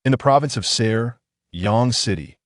In the province of Ser, Yang City,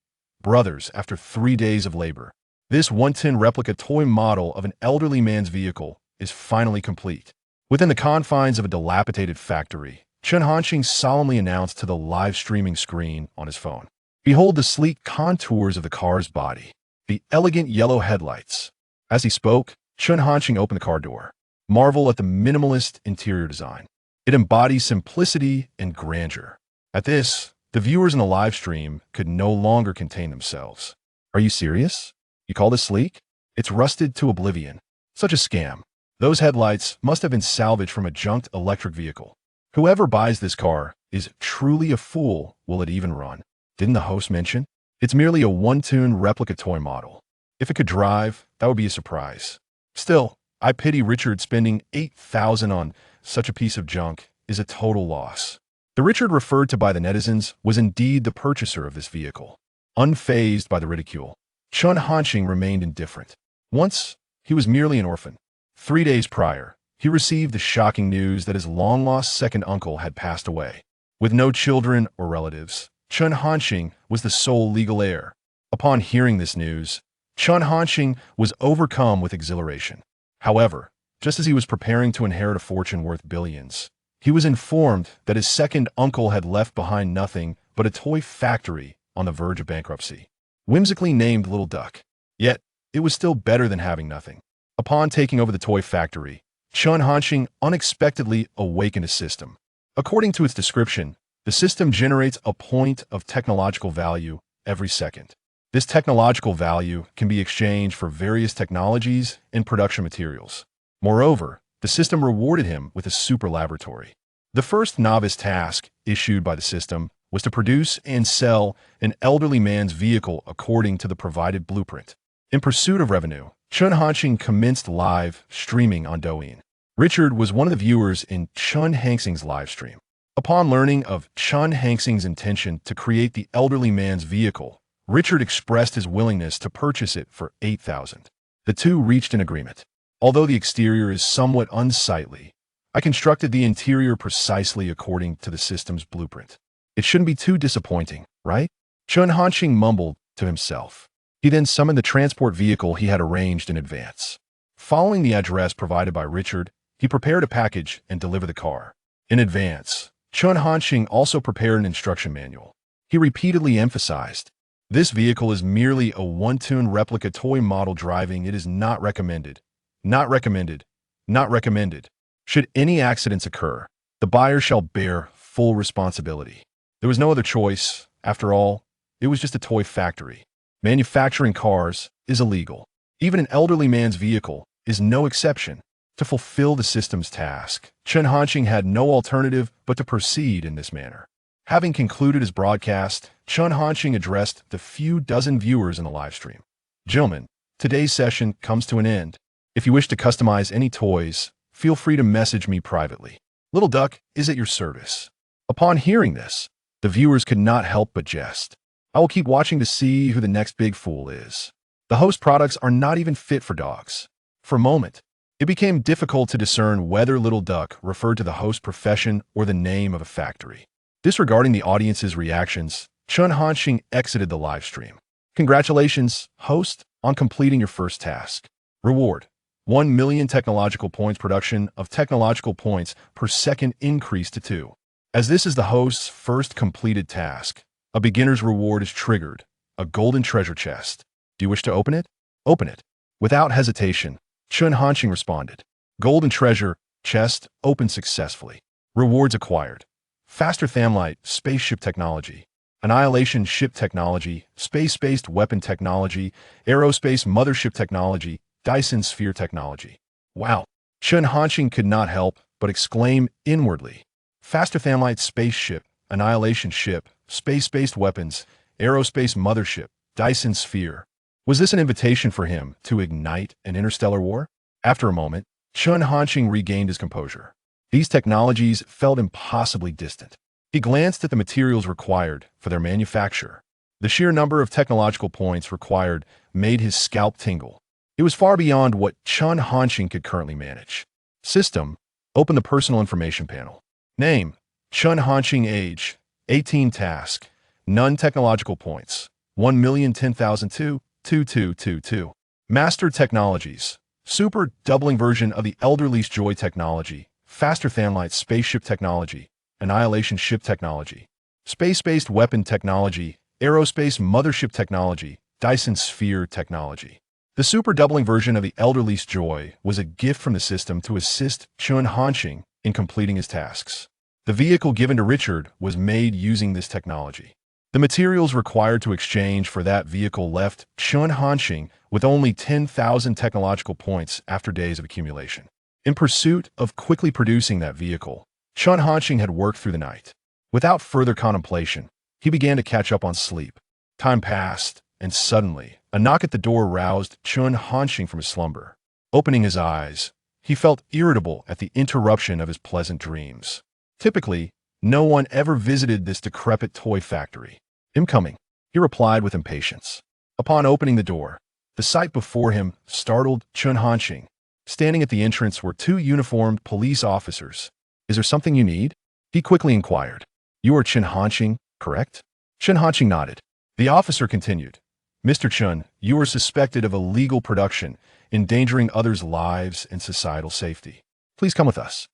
brothers, after 3 days of labor, this 110 replica toy model of an elderly man's vehicle is finally complete. Within the confines of a dilapidated factory, Chun Hanxing solemnly announced to the live streaming screen on his phone, "Behold the sleek contours of the car's body, the elegant yellow headlights." As he spoke, Chun Hanxing opened the car door. Marvel at the minimalist interior design. It embodies simplicity and grandeur. At this, the viewers in the live stream could no longer contain themselves. "Are you serious? You call this sleek? It's rusted to oblivion. Such a scam. Those headlights must have been salvaged from a junked electric vehicle. Whoever buys this car is truly a fool. Will it even run?" Didn't the host mention? It's merely a one-tune replica toy model. If it could drive, that would be a surprise. Still, I pity Richard. Spending 8,000 on such a piece of junk is a total loss. The Richard referred to by the netizens was indeed the purchaser of this vehicle. Unfazed by the ridicule, Chun Hanxing remained indifferent. Once, he was merely an orphan. 3 days prior, he received the shocking news that his long-lost second uncle had passed away. With no children or relatives, Chun Hanxing was the sole legal heir. Upon hearing this news, Chun Hanxing was overcome with exhilaration. However, just as he was preparing to inherit a fortune worth billions, he was informed that his second uncle had left behind nothing but a toy factory on the verge of bankruptcy, whimsically named Little Duck. Yet, it was still better than having nothing. Upon taking over the toy factory, Chun Hanxing unexpectedly awakened a system. According to its description, the system generates a point of technological value every second. This technological value can be exchanged for various technologies and production materials. Moreover, the system rewarded him with a super laboratory. The first novice task issued by the system was to produce and sell an elderly man's vehicle according to the provided blueprint. In pursuit of revenue, Chun Hanxing commenced live streaming on Douyin. Richard was one of the viewers in Chun Hanxing's live stream. Upon learning of Chun Hanxing's intention to create the elderly man's vehicle, Richard expressed his willingness to purchase it for 8,000. The two reached an agreement. "Although the exterior is somewhat unsightly, I constructed the interior precisely according to the system's blueprint. It shouldn't be too disappointing, right?" Chun Hanxing mumbled to himself. He then summoned the transport vehicle he had arranged in advance. Following the address provided by Richard, he prepared a package and delivered the car. In advance, Chun Hanxing also prepared an instruction manual. He repeatedly emphasized, "This vehicle is merely a one-tune replica toy model. Driving it is not recommended. Not recommended. Not recommended. Should any accidents occur, the buyer shall bear full responsibility." There was no other choice. After all, it was just a toy factory. Manufacturing cars is illegal. Even an elderly man's vehicle is no exception. To fulfill the system's task, Chun Hanxing had no alternative but to proceed in this manner. Having concluded his broadcast, Chun Hanxing addressed the few dozen viewers in the live stream. "Gentlemen, today's session comes to an end. If you wish to customize any toys, feel free to message me privately. Little Duck is at your service." Upon hearing this, the viewers could not help but jest. "I will keep watching to see who the next big fool is." The host products are not even fit for dogs. For a moment, it became difficult to discern whether Little Duck referred to the host profession or the name of a factory. Disregarding the audience's reactions, Chun Hanxing exited the live stream. "Congratulations, host, on completing your first task. Reward: 1 million technological points. Production of technological points per second increased to 2. As this is the host's first completed task, a beginner's reward is triggered, a golden treasure chest. Do you wish to open it? Open it." Without hesitation, Chun Hanxing responded. Golden treasure chest opened successfully. Rewards acquired: faster thamlite spaceship technology, annihilation ship technology, space-based weapon technology, aerospace mothership technology, Dyson sphere technology. Wow! Chun Hanxing could not help but exclaim inwardly. Faster thamlite spaceship, annihilation ship, space-based weapons, aerospace mothership, Dyson sphere. Was this an invitation for him to ignite an interstellar war? After a moment, Chun Hanxing regained his composure. These technologies felt impossibly distant. He glanced at the materials required for their manufacture. The sheer number of technological points required made his scalp tingle. It was far beyond what Chun Hanxing could currently manage. System: open the personal information panel. Name: Chun Hanxing. Age: 18 task. None technological points. 1,010,002. Master technologies. Super doubling version of the Elderly's Joy technology. Faster than light spaceship technology. Annihilation ship technology. Space-based weapon technology. Aerospace mothership technology. Dyson sphere technology. The super doubling version of the Elderly's Joy was a gift from the system to assist Chun Hanxing in completing his tasks. The vehicle given to Richard was made using this technology. The materials required to exchange for that vehicle left Chun Hanxing with only 10,000 technological points after days of accumulation. In pursuit of quickly producing that vehicle, Chun Hanxing had worked through the night. Without further contemplation, he began to catch up on sleep. Time passed, and suddenly, a knock at the door roused Chun Hanxing from his slumber. Opening his eyes, he felt irritable at the interruption of his pleasant dreams. Typically, no one ever visited this decrepit toy factory. "I'm coming," he replied with impatience. Upon opening the door, the sight before him startled Chun Hanxing. Standing at the entrance were two uniformed police officers. "Is there something you need?" he quickly inquired. "You are Chun Hanxing, correct?" Chun Hanxing nodded. The officer continued. "Mr. Chun, you are suspected of illegal production, endangering others' lives and societal safety. Please come with us."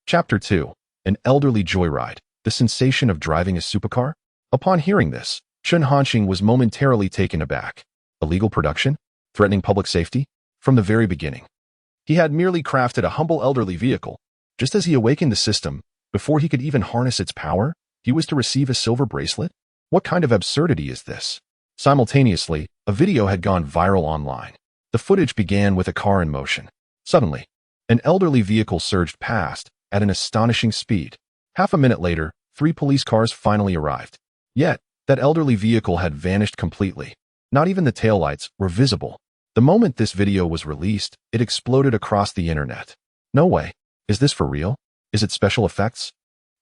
Chapter 2. An Elderly Joyride. The Sensation of Driving a Supercar? Upon hearing this, Chun Hanxing was momentarily taken aback. Illegal production? Threatening public safety? From the very beginning, he had merely crafted a humble elderly vehicle. Just as he awakened the system, before he could even harness its power, he was to receive a silver bracelet? What kind of absurdity is this? Simultaneously, a video had gone viral online. The footage began with a car in motion. Suddenly, an elderly vehicle surged past at an astonishing speed. Half a minute later, 3 police cars finally arrived. Yet, that elderly vehicle had vanished completely. Not even the taillights were visible. The moment this video was released, it exploded across the internet. No way. Is this for real? Is it special effects?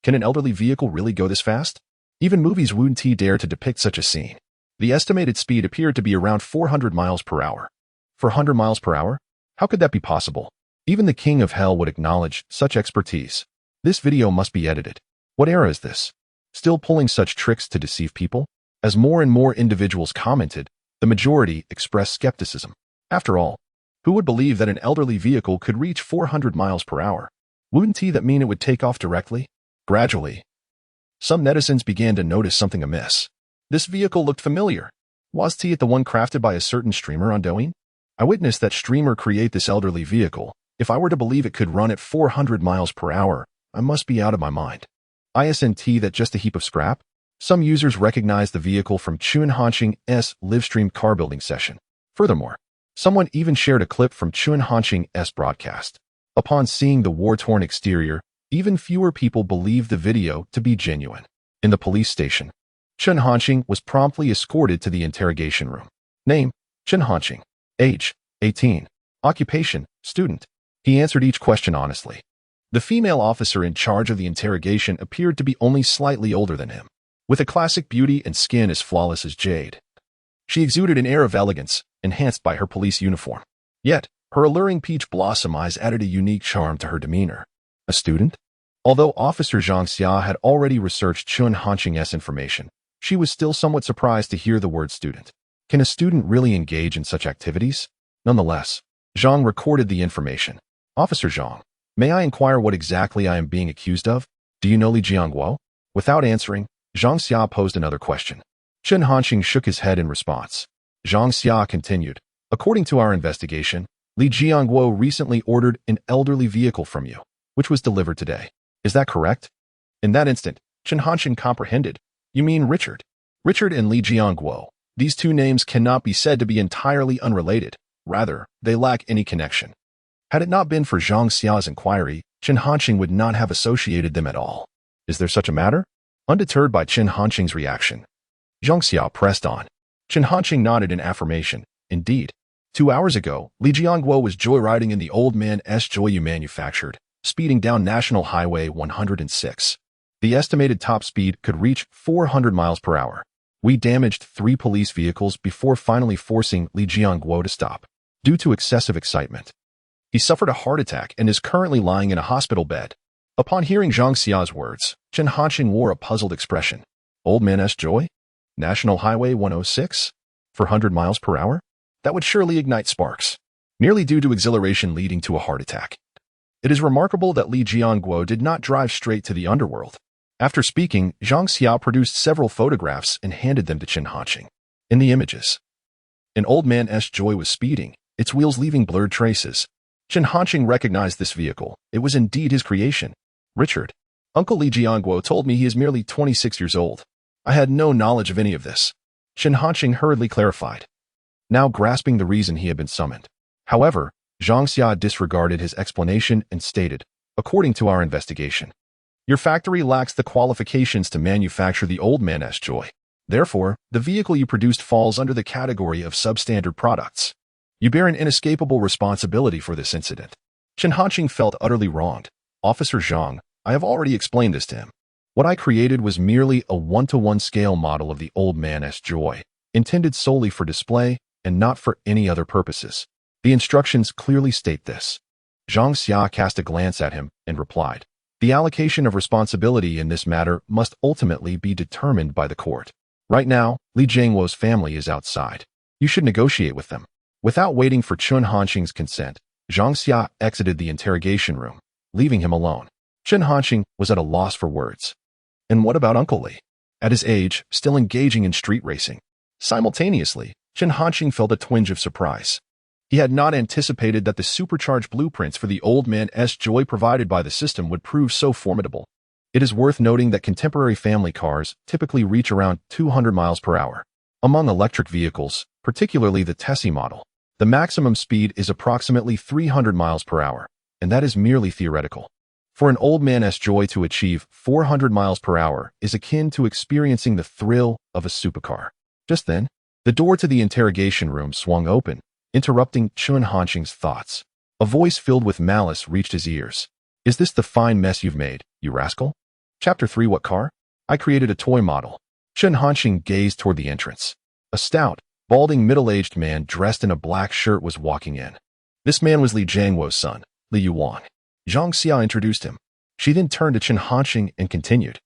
Can an elderly vehicle really go this fast? Even movies wouldn't dare to depict such a scene. The estimated speed appeared to be around 400 miles per hour. 400 miles per hour? How could that be possible? Even the King of Hell would acknowledge such expertise. This video must be edited. What era is this? Still pulling such tricks to deceive people? As more and more individuals commented, the majority expressed skepticism. After all, who would believe that an elderly vehicle could reach 400 miles per hour? Wouldn't that mean it would take off directly? Gradually, some netizens began to notice something amiss. This vehicle looked familiar. Was it the one crafted by a certain streamer on Douyin? I witnessed that streamer create this elderly vehicle. If I were to believe it could run at 400 miles per hour, I must be out of my mind. Isn't that just a heap of scrap? Some users recognized the vehicle from Chun Hanxing's live-streamed car building session. Furthermore, someone even shared a clip from Chun Hanxing's broadcast. Upon seeing the war-torn exterior, even fewer people believed the video to be genuine. In the police station, Chun Hanxing was promptly escorted to the interrogation room. Name: Chun Hanxing. Age: 18. Occupation: student. He answered each question honestly. The female officer in charge of the interrogation appeared to be only slightly older than him, with a classic beauty and skin as flawless as jade. She exuded an air of elegance, enhanced by her police uniform. Yet, her alluring peach blossom eyes added a unique charm to her demeanor. A student? Although Officer Zhang Xia had already researched Chun Hanxing's information, she was still somewhat surprised to hear the word student. Can a student really engage in such activities? Nonetheless, Zhang recorded the information. Officer Zhang, may I inquire what exactly I am being accused of? Do you know Li Jiangguo? Without answering, Zhang Xia posed another question. Chun Hanxing shook his head in response. Zhang Xia continued, according to our investigation, Li Jiangguo recently ordered an elderly vehicle from you, which was delivered today. Is that correct? In that instant, Chun Hanxing comprehended. You mean Richard? Richard and Li Jiangguo. These two names cannot be said to be entirely unrelated. Rather, they lack any connection. Had it not been for Zhang Xia's inquiry, Chun Hanxing would not have associated them at all. Is there such a matter? Undeterred by Chun Hanxing's reaction, Zhang Xia pressed on. Chun Hanxing nodded in affirmation. Indeed, 2 hours ago, Li Jiangguo was joyriding in the old man's Joy you manufactured, speeding down National Highway 106. The estimated top speed could reach 400 miles per hour. We damaged 3 police vehicles before finally forcing Li Jiangguo to stop. Due to excessive excitement, he suffered a heart attack and is currently lying in a hospital bed. Upon hearing Zhang Xia's words, Chun Hanxing wore a puzzled expression. Old man's joy? National Highway 106? For 100 miles per hour? That would surely ignite sparks, merely due to exhilaration leading to a heart attack. It is remarkable that Li Jianguo did not drive straight to the underworld. After speaking, Zhang Xia produced several photographs and handed them to Chen Hanqing. In the images, an old man's joy was speeding, its wheels leaving blurred traces. Chen Hanqing recognized this vehicle. It was indeed his creation. Richard, Uncle Li Jianguo told me he is merely 26 years old. I had no knowledge of any of this. Chen Hanqing hurriedly clarified, now grasping the reason he had been summoned. However, Zhang Xia disregarded his explanation and stated, according to our investigation, your factory lacks the qualifications to manufacture the old man's joy. Therefore, the vehicle you produced falls under the category of substandard products. You bear an inescapable responsibility for this incident. Chen Hanqing felt utterly wronged. Officer Zhang, I have already explained this to him. What I created was merely a one-to-one scale model of the old man's joy, intended solely for display and not for any other purposes. The instructions clearly state this. Zhang Xia cast a glance at him and replied, the allocation of responsibility in this matter must ultimately be determined by the court. Right now, Li Jianguo's family is outside. You should negotiate with them. Without waiting for Chen Hanqing's consent, Zhang Xia exited the interrogation room, leaving him alone. Chen Hanqing was at a loss for words. And what about Uncle Li? At his age, still engaging in street racing. Simultaneously, Chen Hanqing felt a twinge of surprise. He had not anticipated that the supercharged blueprints for the old man's joy provided by the system would prove so formidable. It is worth noting that contemporary family cars typically reach around 200 miles per hour. Among electric vehicles, particularly the Tesla model, the maximum speed is approximately 300 miles per hour, and that is merely theoretical. For an old man's joy to achieve 400 miles per hour is akin to experiencing the thrill of a supercar. Just then, the door to the interrogation room swung open, interrupting Chen Hanqing's thoughts. A voice filled with malice reached his ears. Is this the fine mess you've made, you rascal? Chapter 3 What car? I created a toy model. Chen Hanqing gazed toward the entrance. A stout, balding middle-aged man dressed in a black shirt was walking in. This man was Li Jianguo's son, Li Yuan. Zhang Xia introduced him. She then turned to Chen Hanqing and continued.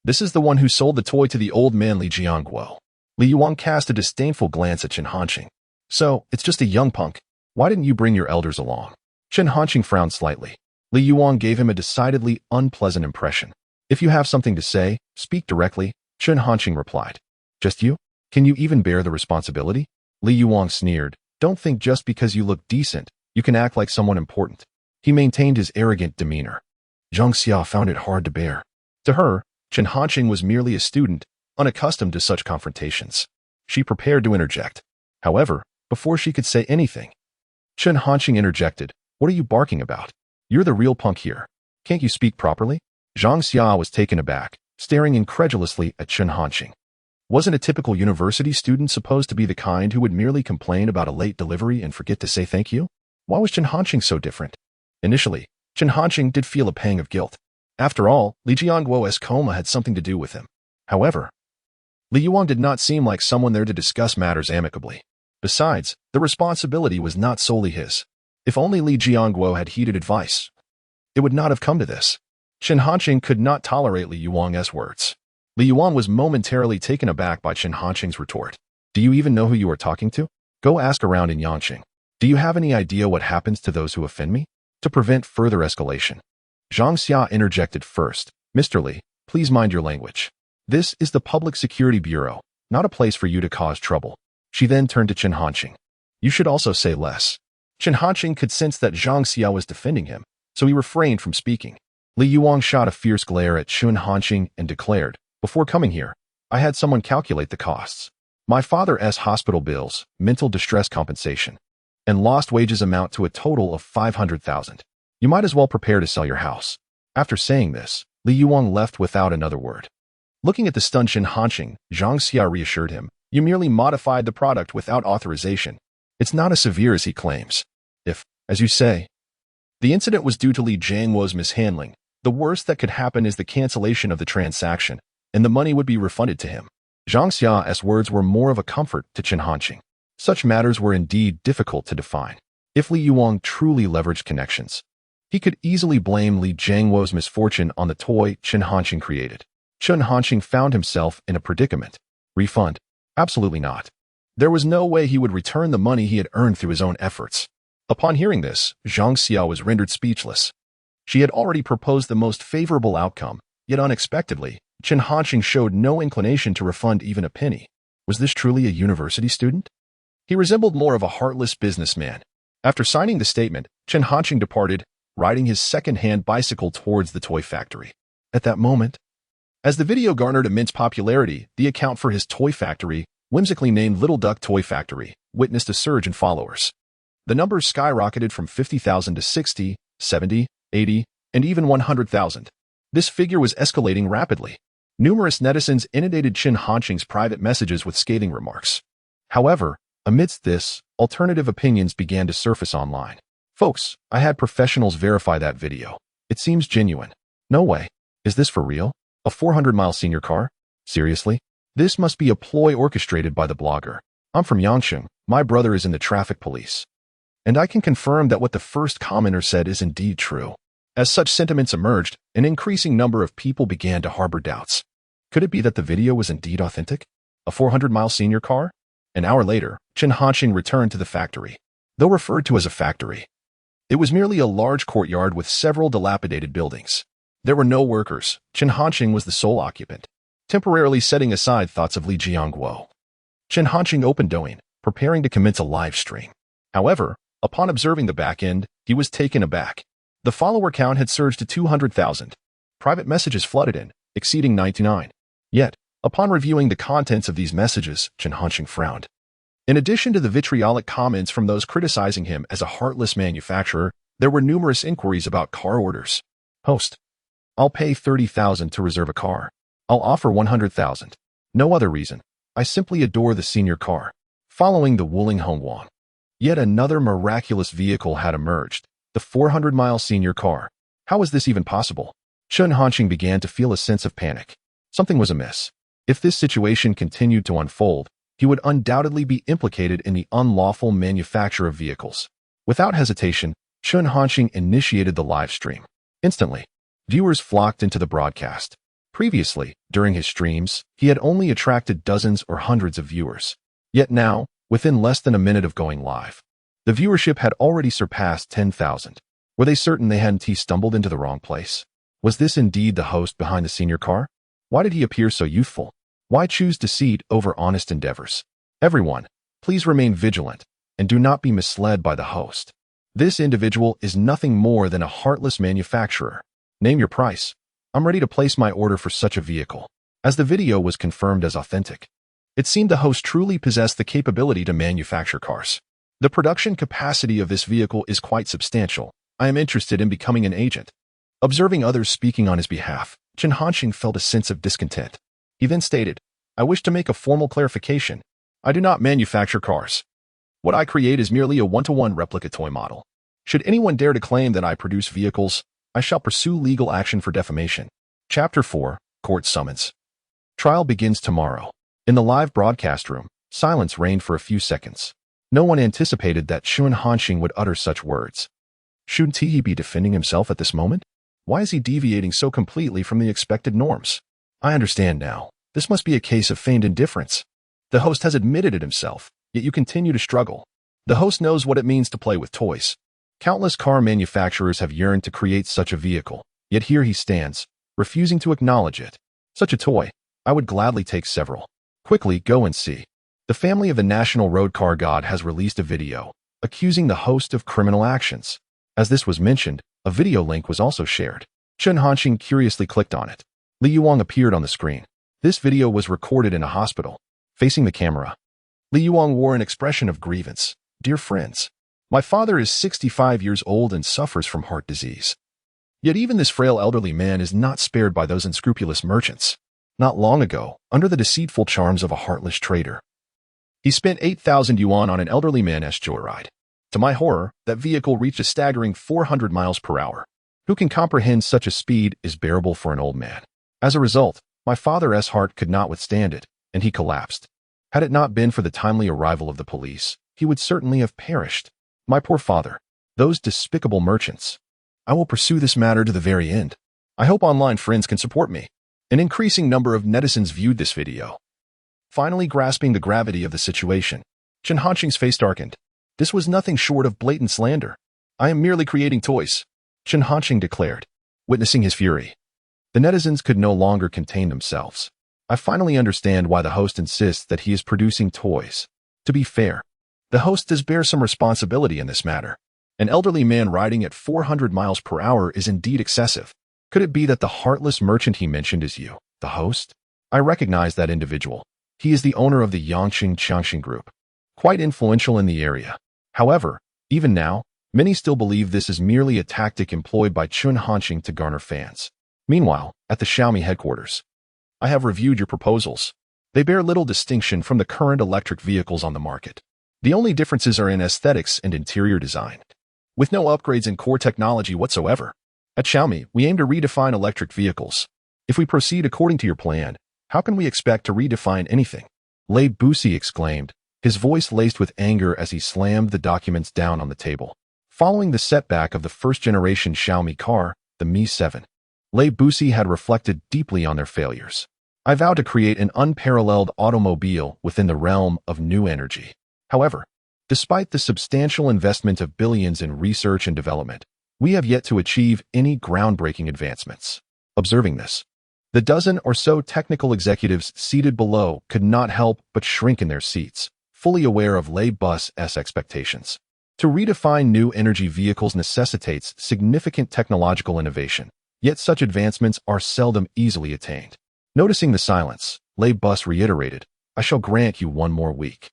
This is the one who sold the toy to the old man Li Jianguo. Li Yuan cast a disdainful glance at Chen Hanqing. So, it's just a young punk. Why didn't you bring your elders along? Chen Hanqing frowned slightly. Li Yuan gave him a decidedly unpleasant impression. If you have something to say, speak directly, Chen Hanqing replied. Just you? Can you even bear the responsibility? Li Yuan sneered. Don't think just because you look decent, you can act like someone important. He maintained his arrogant demeanor. Zhang Xia found it hard to bear. To her, Chen Hanqing was merely a student, unaccustomed to such confrontations. She prepared to interject. However, before she could say anything, Chen Hanqing interjected, what are you barking about? You're the real punk here. Can't you speak properly? Zhang Xia was taken aback, staring incredulously at Chen Hanqing. Wasn't a typical university student supposed to be the kind who would merely complain about a late delivery and forget to say thank you? Why was Chen Hanqing so different? Initially, Chen Hanqing did feel a pang of guilt. After all, Li Jianguo's coma had something to do with him. However, Li Yuan did not seem like someone there to discuss matters amicably. Besides, the responsibility was not solely his. If only Li Jianguo had heeded advice, it would not have come to this. Chen Hanqing could not tolerate Li Yuan's words. Li Yuan was momentarily taken aback by Chen Hanqing's retort. Do you even know who you are talking to? Go ask around in Yanqing. Do you have any idea what happens to those who offend me? To prevent further escalation, Zhang Xia interjected first. Mr. Li, please mind your language. This is the Public Security Bureau, not a place for you to cause trouble. She then turned to Chen Hanqing. You should also say less. Chen Hanqing could sense that Zhang Xia was defending him, so he refrained from speaking. Li Yuan shot a fierce glare at Chen Hanqing and declared, before coming here, I had someone calculate the costs. My father's hospital bills, mental distress compensation, and lost wages amount to a total of 500,000. You might as well prepare to sell your house. After saying this, Li Yuan left without another word. Looking at the stunned Chen Hanqing, Zhang Xia reassured him, you merely modified the product without authorization. It's not as severe as he claims. If, as you say, the incident was due to Li Jianguo's mishandling, the worst that could happen is the cancellation of the transaction, and the money would be refunded to him. Zhang Xia's words were more of a comfort to Chen Hanqing. Such matters were indeed difficult to define. If Li Yuan truly leveraged connections, he could easily blame Li Jianguo's misfortune on the toy Chen Hanqing created. Chun Hanxing found himself in a predicament. Refund? Absolutely not. There was no way he would return the money he had earned through his own efforts. Upon hearing this, Zhang Xiao was rendered speechless. She had already proposed the most favorable outcome, yet unexpectedly, Chun Hanxing showed no inclination to refund even a penny. Was this truly a university student? He resembled more of a heartless businessman. After signing the statement, Chun Hanxing departed, riding his second-hand bicycle towards the toy factory. At that moment, as the video garnered immense popularity, the account for his toy factory, whimsically named Little Duck Toy Factory, witnessed a surge in followers. The numbers skyrocketed from 50,000 to 60, 70, 80, and even 100,000. This figure was escalating rapidly. Numerous netizens inundated Chun Hanxing's private messages with scathing remarks. However, amidst this, alternative opinions began to surface online. Folks, I had professionals verify that video. It seems genuine. No way. Is this for real? A 400-mile senior car? Seriously? This must be a ploy orchestrated by the blogger. I'm from Yangsheng. My brother is in the traffic police. And I can confirm that what the first commenter said is indeed true. As such sentiments emerged, an increasing number of people began to harbor doubts. Could it be that the video was indeed authentic? A 400-mile senior car? An hour later, Chun Hanxing returned to the factory. Though referred to as a factory, it was merely a large courtyard with several dilapidated buildings. There were no workers. Chun Hanxing was the sole occupant, temporarily setting aside thoughts of Li Jiangguo. Chun Hanxing opened Douyin, preparing to commence a live stream. However, upon observing the back end, he was taken aback. The follower count had surged to 200,000. Private messages flooded in, exceeding 99. Yet, upon reviewing the contents of these messages, Chun Hanxing frowned. In addition to the vitriolic comments from those criticizing him as a heartless manufacturer, there were numerous inquiries about car orders. Host: I'll pay 30,000 to reserve a car. I'll offer 100,000. No other reason. I simply adore the senior car. Following the Wuling Hongguang. Yet another miraculous vehicle had emerged. The 400-mile senior car. How was this even possible? Chun Hanxing began to feel a sense of panic. Something was amiss. If this situation continued to unfold, he would undoubtedly be implicated in the unlawful manufacture of vehicles. Without hesitation, Chun Hanxing initiated the live stream. Instantly, viewers flocked into the broadcast. Previously, during his streams, he had only attracted dozens or hundreds of viewers. Yet now, within less than a minute of going live, the viewership had already surpassed 10,000. Were they certain they hadn't stumbled into the wrong place? Was this indeed the host behind the senior car? Why did he appear so youthful? Why choose deceit over honest endeavors? Everyone, please remain vigilant and do not be misled by the host. This individual is nothing more than a heartless manufacturer. Name your price. I'm ready to place my order for such a vehicle. As the video was confirmed as authentic, it seemed the host truly possessed the capability to manufacture cars. The production capacity of this vehicle is quite substantial. I am interested in becoming an agent. Observing others speaking on his behalf, Chun Hanxing felt a sense of discontent. He then stated, I wish to make a formal clarification. I do not manufacture cars. What I create is merely a one-to-one replica toy model. Should anyone dare to claim that I produce vehicles, I shall pursue legal action for defamation. Chapter 4, Court Summons. Trial begins tomorrow. In the live broadcast room, silence reigned for a few seconds. No one anticipated that Chun Hanxing would utter such words. Shouldn't he be defending himself at this moment? Why is he deviating so completely from the expected norms? I understand now. This must be a case of feigned indifference. The host has admitted it himself, yet you continue to struggle. The host knows what it means to play with toys. Countless car manufacturers have yearned to create such a vehicle, yet here he stands, refusing to acknowledge it. Such a toy, I would gladly take several. Quickly, go and see. The family of the national road car god has released a video, accusing the host of criminal actions. As this was mentioned, a video link was also shared. Chun Hanxing curiously clicked on it. Li Yuang appeared on the screen. This video was recorded in a hospital. Facing the camera, Li Yuang wore an expression of grievance. Dear friends, my father is 65 years old and suffers from heart disease. Yet even this frail elderly man is not spared by those unscrupulous merchants. Not long ago, under the deceitful charms of a heartless trader, he spent 8,000 yuan on an elderly man's joyride. To my horror, that vehicle reached a staggering 400 miles per hour. Who can comprehend such a speed is bearable for an old man? As a result, my father's heart could not withstand it, and he collapsed. Had it not been for the timely arrival of the police, he would certainly have perished. My poor father. Those despicable merchants. I will pursue this matter to the very end. I hope online friends can support me. An increasing number of netizens viewed this video. Finally grasping the gravity of the situation, Chen Hanqing's face darkened. This was nothing short of blatant slander. I am merely creating toys, Chen Hanqing declared, witnessing his fury. The netizens could no longer contain themselves. I finally understand why the host insists that he is producing toys. To be fair, the host does bear some responsibility in this matter. An elderly man riding at 400 miles per hour is indeed excessive. Could it be that the heartless merchant he mentioned is you, the host? I recognize that individual. He is the owner of the Yangqing Changxing Group, quite influential in the area. However, even now, many still believe this is merely a tactic employed by Chen Hanqing to garner fans. Meanwhile, at the Xiaomi headquarters, I have reviewed your proposals. They bear little distinction from the current electric vehicles on the market. The only differences are in aesthetics and interior design, with no upgrades in core technology whatsoever. At Xiaomi, we aim to redefine electric vehicles. If we proceed according to your plan, how can we expect to redefine anything? Lei Busi exclaimed, his voice laced with anger as he slammed the documents down on the table. Following the setback of the first-generation Xiaomi car, the Mi 7, Lei Busi had reflected deeply on their failures. I vow to create an unparalleled automobile within the realm of new energy. However, despite the substantial investment of billions in research and development, we have yet to achieve any groundbreaking advancements. Observing this, the dozen or so technical executives seated below could not help but shrink in their seats, fully aware of Lei Bus's expectations. To redefine new energy vehicles necessitates significant technological innovation, yet such advancements are seldom easily attained. Noticing the silence, Lei Bus reiterated, I shall grant you one more week.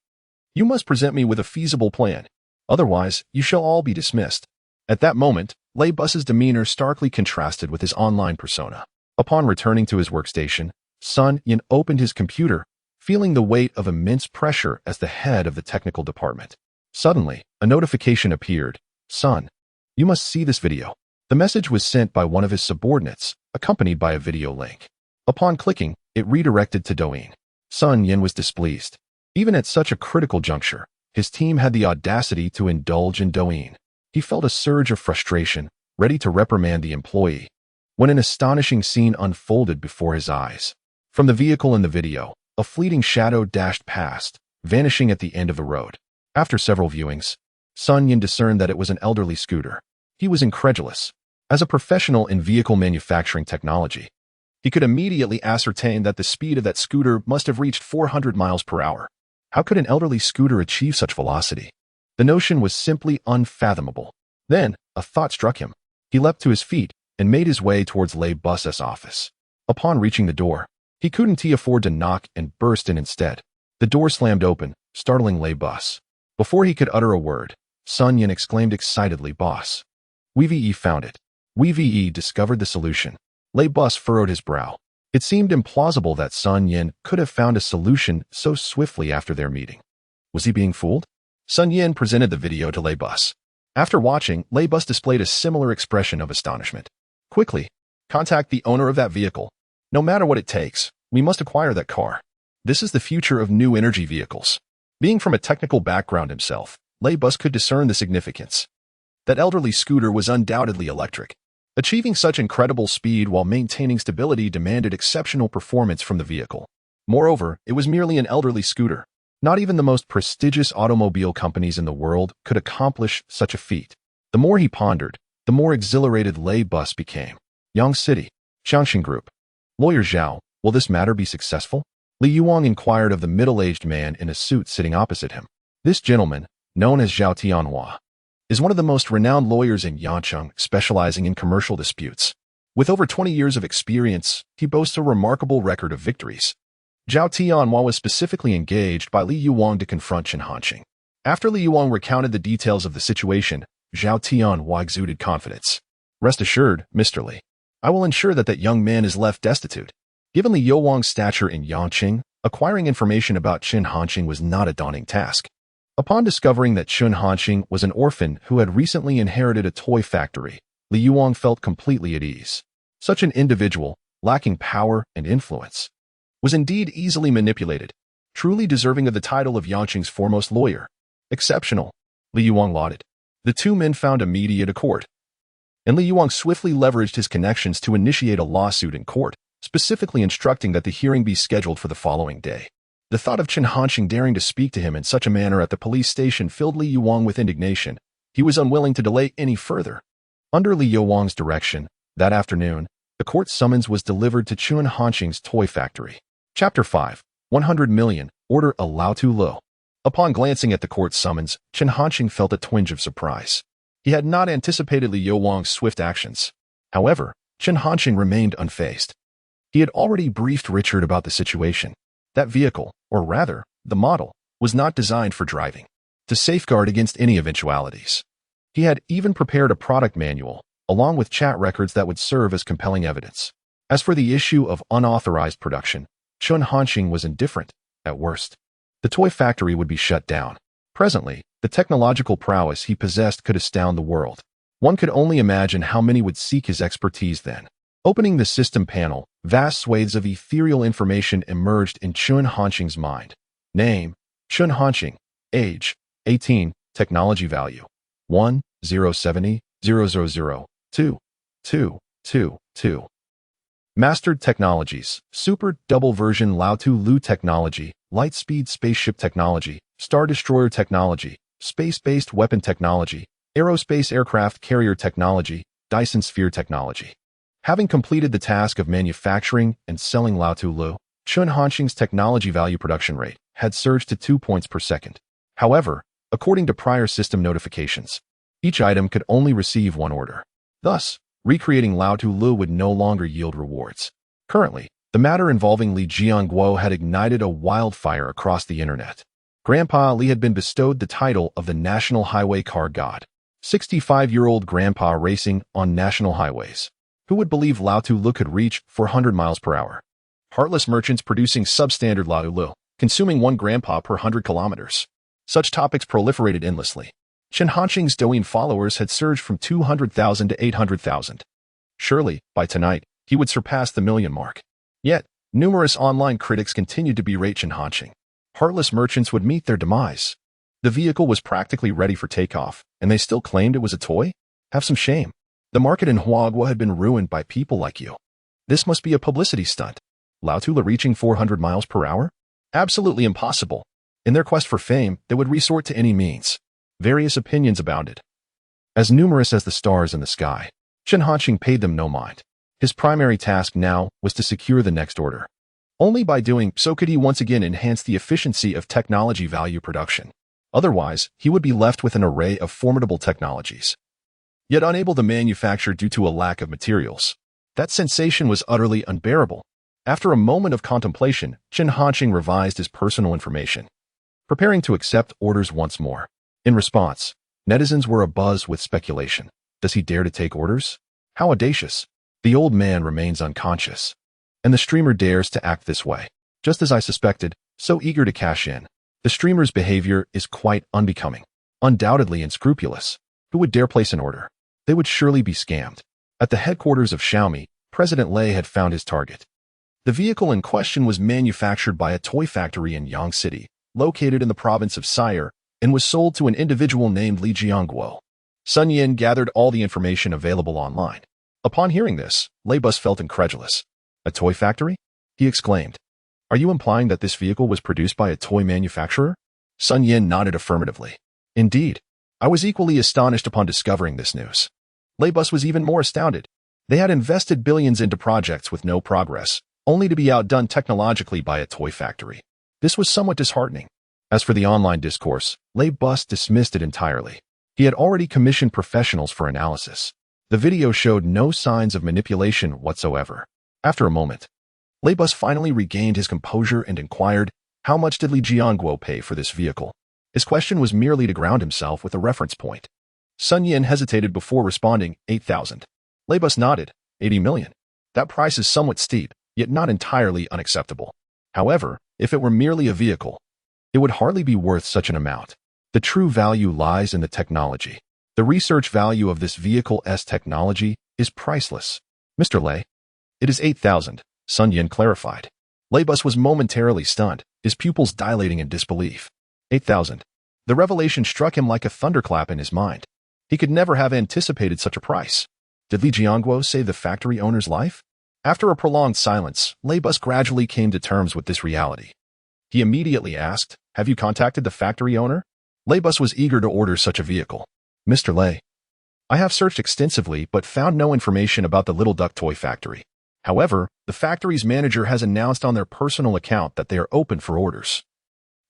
You must present me with a feasible plan. Otherwise, you shall all be dismissed. At that moment, Lei Bus's demeanor starkly contrasted with his online persona. Upon returning to his workstation, Sun Yin opened his computer, feeling the weight of immense pressure as the head of the technical department. Suddenly, a notification appeared. Sun, you must see this video. The message was sent by one of his subordinates, accompanied by a video link. Upon clicking, it redirected to Douyin. Sun Yin was displeased. Even at such a critical juncture, his team had the audacity to indulge in Douyin. He felt a surge of frustration, ready to reprimand the employee, when an astonishing scene unfolded before his eyes. From the vehicle in the video, a fleeting shadow dashed past, vanishing at the end of the road. After several viewings, Sun Yin discerned that it was an elderly scooter. He was incredulous. As a professional in vehicle manufacturing technology, he could immediately ascertain that the speed of that scooter must have reached 400 miles per hour. How could an elderly scooter achieve such velocity? The notion was simply unfathomable. Then, a thought struck him. He leapt to his feet and made his way towards Lei Bus's office. Upon reaching the door, he couldn't afford to knock and burst in instead. The door slammed open, startling Lei Bus. Before he could utter a word, Sun Yin exclaimed excitedly, Boss. WeVE found it. WeVE discovered the solution. Lei Bus furrowed his brow. It seemed implausible that Sun Yin could have found a solution so swiftly after their meeting. Was he being fooled? Sun Yin presented the video to Lei Bus. After watching, Lei Bus displayed a similar expression of astonishment. Quickly, contact the owner of that vehicle. No matter what it takes, we must acquire that car. This is the future of new energy vehicles. Being from a technical background himself, Lei Bus could discern the significance. That elderly scooter was undoubtedly electric. Achieving such incredible speed while maintaining stability demanded exceptional performance from the vehicle. Moreover, it was merely an elderly scooter. Not even the most prestigious automobile companies in the world could accomplish such a feat. The more he pondered, the more exhilarated Lei Bus became. Yang City, Changxing Group. Lawyer Zhao, will this matter be successful? Li Yuang inquired of the middle-aged man in a suit sitting opposite him. This gentleman, known as Zhao Tianhua, is one of the most renowned lawyers in Yancheng, specializing in commercial disputes. With over 20 years of experience, he boasts a remarkable record of victories. Zhao Tianhua was specifically engaged by Li Yuang to confront Chen Hanqing. After Li Yuang recounted the details of the situation, Zhao Tianhua exuded confidence. Rest assured, Mr. Li, I will ensure that young man is left destitute. Given Li Yuang's stature in Yangqing, acquiring information about Chen Hanqing was not a daunting task. Upon discovering that Chen Hanqing was an orphan who had recently inherited a toy factory, Li Yuang felt completely at ease. Such an individual, lacking power and influence, was indeed easily manipulated, truly deserving of the title of Yangqing's foremost lawyer. Exceptional, Li Yuang lauded. The two men found immediate accord, and Li Yuang swiftly leveraged his connections to initiate a lawsuit in court, specifically instructing that the hearing be scheduled for the following day. The thought of Chen Hanqing daring to speak to him in such a manner at the police station filled Li Yuang with indignation. He was unwilling to delay any further. Under Li Yuang's direction, that afternoon, the court summons was delivered to Chen Hanqing's toy factory. Chapter 5. 100 million. Order a Lao Tu Lo. Upon glancing at the court summons, Chen Hanqing felt a twinge of surprise. He had not anticipated Li Yuang's swift actions. However, Chen Hanqing remained unfazed. He had already briefed Richard about the situation. That vehicle, or rather, the model, was not designed for driving, to safeguard against any eventualities. He had even prepared a product manual, along with chat records that would serve as compelling evidence. As for the issue of unauthorized production, Chen Hanqing was indifferent, at worst. The toy factory would be shut down. Presently, the technological prowess he possessed could astound the world. One could only imagine how many would seek his expertise then. Opening the system panel, vast swathes of ethereal information emerged in Chen Hanqing's mind. Name, Chen Hanqing. Age, 18. Technology value, 1070 000 22222. Mastered technologies, Super Double Version Lao Tu Lu technology, Light-Speed Spaceship technology, Star Destroyer technology, Space-Based Weapon technology, Aerospace Aircraft Carrier technology, Dyson Sphere technology. Having completed the task of manufacturing and selling Lao Tu Lu, Chen Hanqing's technology value production rate had surged to 2 points per second. However, according to prior system notifications, each item could only receive one order. Thus, recreating Lao Tu Lu would no longer yield rewards. Currently, the matter involving Li Jianguo had ignited a wildfire across the internet. Grandpa Li had been bestowed the title of the National Highway Car God. 65-year-old grandpa racing on national highways. Who would believe Lao Tu Lu could reach 400 miles per hour? Heartless merchants producing substandard Lao Tu Lu, consuming one grandpa per 100 kilometers. Such topics proliferated endlessly. Chen Hanqing's Douyin followers had surged from 200,000 to 800,000. Surely, by tonight, he would surpass the million mark. Yet, numerous online critics continued to berate Chen Hanqing. Heartless merchants would meet their demise. The vehicle was practically ready for takeoff, and they still claimed it was a toy? Have some shame. The market in Huagua had been ruined by people like you. This must be a publicity stunt. Lao Tu Lu reaching 400 miles per hour? Absolutely impossible. In their quest for fame, they would resort to any means. Various opinions abounded. As numerous as the stars in the sky, Chen Hanqing paid them no mind. His primary task now was to secure the next order. Only by doing so could he once again enhance the efficiency of technology value production. Otherwise, he would be left with an array of formidable technologies, yet unable to manufacture due to a lack of materials. That sensation was utterly unbearable. After a moment of contemplation, Chen Hanqing revised his personal information, preparing to accept orders once more. In response, netizens were abuzz with speculation. Does he dare to take orders? How audacious. The old man remains unconscious. And the streamer dares to act this way. Just as I suspected, so eager to cash in. The streamer's behavior is quite unbecoming, undoubtedly unscrupulous. Who would dare place an order? They would surely be scammed. At the headquarters of Xiaomi, President Lei had found his target. The vehicle in question was manufactured by a toy factory in Yang City, located in the province of Sire, and was sold to an individual named Li Jianguo. Sun Yin gathered all the information available online. Upon hearing this, Lei Bus felt incredulous. A toy factory? He exclaimed. Are you implying that this vehicle was produced by a toy manufacturer? Sun Yin nodded affirmatively. Indeed. I was equally astonished upon discovering this news. Lei Bus was even more astounded. They had invested billions into projects with no progress, only to be outdone technologically by a toy factory. This was somewhat disheartening. As for the online discourse, Lei Bus dismissed it entirely. He had already commissioned professionals for analysis. The video showed no signs of manipulation whatsoever. After a moment, Lei Bus finally regained his composure and inquired, how much did Li Jianguo pay for this vehicle? His question was merely to ground himself with a reference point. Sun Yin hesitated before responding, 8,000. Lei Bus nodded, 80 million. That price is somewhat steep, yet not entirely unacceptable. However, if it were merely a vehicle, it would hardly be worth such an amount. The true value lies in the technology. The research value of this vehicle's technology is priceless. Mr. Lei, it is 8,000, Sun Yin clarified. Lei Bus was momentarily stunned, his pupils dilating in disbelief. 8,000. The revelation struck him like a thunderclap in his mind. He could never have anticipated such a price. Did Li Jianguo save the factory owner's life? After a prolonged silence, Laybus gradually came to terms with this reality. He immediately asked, "Have you contacted the factory owner?" Laybus was eager to order such a vehicle. "Mr. Lay, I have searched extensively but found no information about the Little Duck Toy Factory. However, the factory's manager has announced on their personal account that they are open for orders,"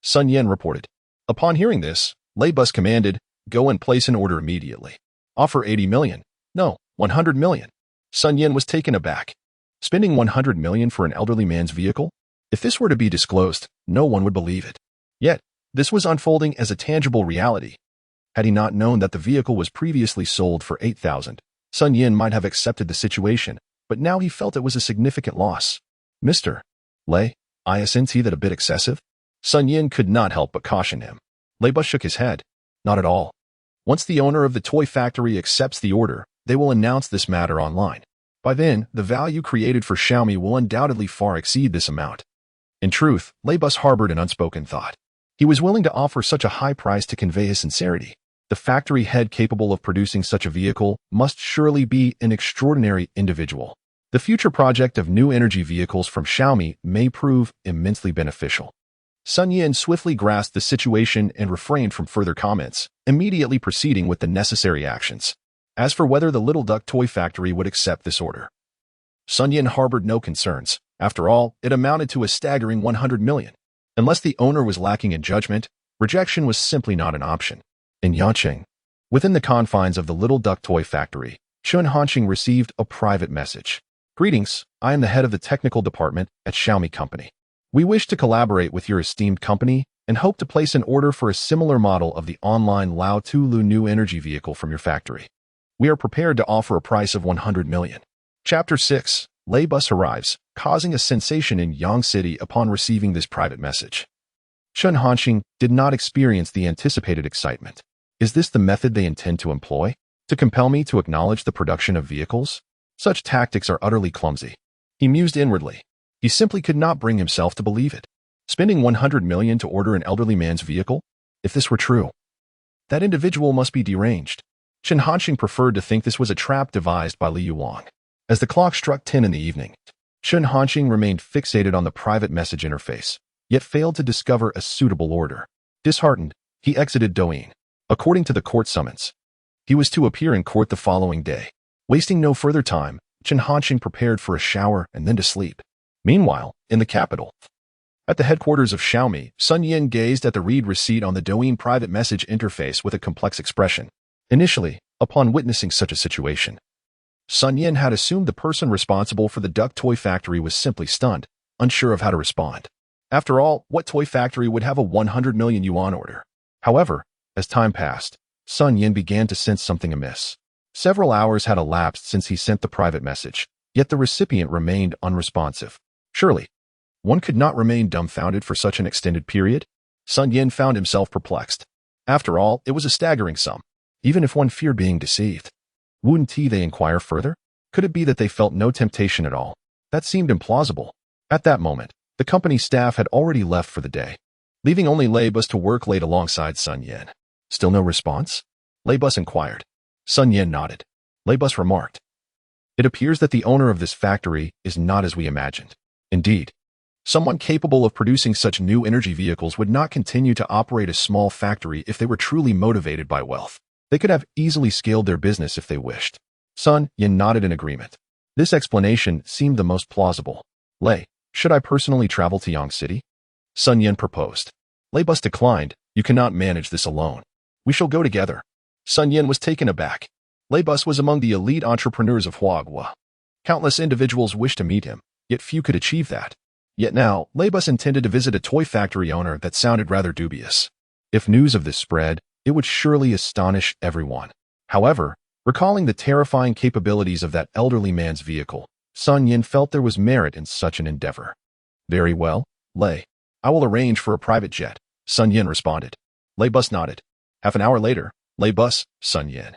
Sun Yen reported. Upon hearing this, Laybus commanded, "Go and place an order immediately. Offer 80 million. No, 100 million. Sun Yen was taken aback. Spending 100 million for an elderly man's vehicle? If this were to be disclosed, no one would believe it. Yet, this was unfolding as a tangible reality. Had he not known that the vehicle was previously sold for 8,000, Sun Yen might have accepted the situation, but now he felt it was a significant loss. "Mr. Lay, isn't that a bit excessive?" Sun Yen could not help but caution him. Laybus shook his head. "Not at all. Once the owner of the toy factory accepts the order, they will announce this matter online. By then, the value created for Xiaomi will undoubtedly far exceed this amount." In truth, Laybus harbored an unspoken thought. He was willing to offer such a high price to convey his sincerity. The factory head capable of producing such a vehicle must surely be an extraordinary individual. The future project of new energy vehicles from Xiaomi may prove immensely beneficial. Sun Yen swiftly grasped the situation and refrained from further comments, immediately proceeding with the necessary actions. As for whether the Little Duck Toy Factory would accept this order, Sun Yen harbored no concerns. After all, it amounted to a staggering 100 million. Unless the owner was lacking in judgment, rejection was simply not an option. In Yanqing, within the confines of the Little Duck Toy Factory, Chun Hanqing received a private message. "Greetings, I am the head of the technical department at Xiaomi Company. We wish to collaborate with your esteemed company and hope to place an order for a similar model of the online Lao Tulu new energy vehicle from your factory. We are prepared to offer a price of 100 million. Chapter 6. Laybus arrives, causing a sensation in Yang City upon receiving this private message. Chun Hanqing did not experience the anticipated excitement. Is this the method they intend to employ? To compel me to acknowledge the production of vehicles? Such tactics are utterly clumsy. He mused inwardly. He simply could not bring himself to believe it. Spending 100 million to order an elderly man's vehicle? If this were true, that individual must be deranged. Chun Hanqing preferred to think this was a trap devised by Li Yuang. As the clock struck 10 in the evening, Chun Hanqing remained fixated on the private message interface, yet failed to discover a suitable order. Disheartened, he exited Douyin. According to the court summons, he was to appear in court the following day. Wasting no further time, Chun Hanqing prepared for a shower and then to sleep. Meanwhile, in the capital, at the headquarters of Xiaomi, Sun Yen gazed at the read receipt on the Douyin private message interface with a complex expression. Initially, upon witnessing such a situation, Sun Yen had assumed the person responsible for the duck toy factory was simply stunned, unsure of how to respond. After all, what toy factory would have a 100 million yuan order? However, as time passed, Sun Yen began to sense something amiss. Several hours had elapsed since he sent the private message, yet the recipient remained unresponsive. Surely, one could not remain dumbfounded for such an extended period? Sun Yen found himself perplexed. After all, it was a staggering sum, even if one feared being deceived. Wouldn't they inquire further? Could it be that they felt no temptation at all? That seemed implausible. At that moment, the company staff had already left for the day, leaving only Laybus to work late alongside Sun Yen. Still no response? Laybus inquired. Sun Yen nodded. Laybus remarked, "It appears that the owner of this factory is not as we imagined. Indeed, someone capable of producing such new energy vehicles would not continue to operate a small factory if they were truly motivated by wealth. They could have easily scaled their business if they wished." Sun Yen nodded in agreement. This explanation seemed the most plausible. "Lay, should I personally travel to Yang City?" Sun Yen proposed. Laybus declined. "You cannot manage this alone. We shall go together." Sun Yen was taken aback. Laybus was among the elite entrepreneurs of Huagua. Countless individuals wished to meet him, yet few could achieve that. Yet now, Laybus intended to visit a toy factory owner that sounded rather dubious. If news of this spread, it would surely astonish everyone. However, recalling the terrifying capabilities of that elderly man's vehicle, Sun Yen felt there was merit in such an endeavor. "Very well, Lay. I will arrange for a private jet," Sun Yen responded. Laybus nodded. Half an hour later, Laybus, Sun Yen,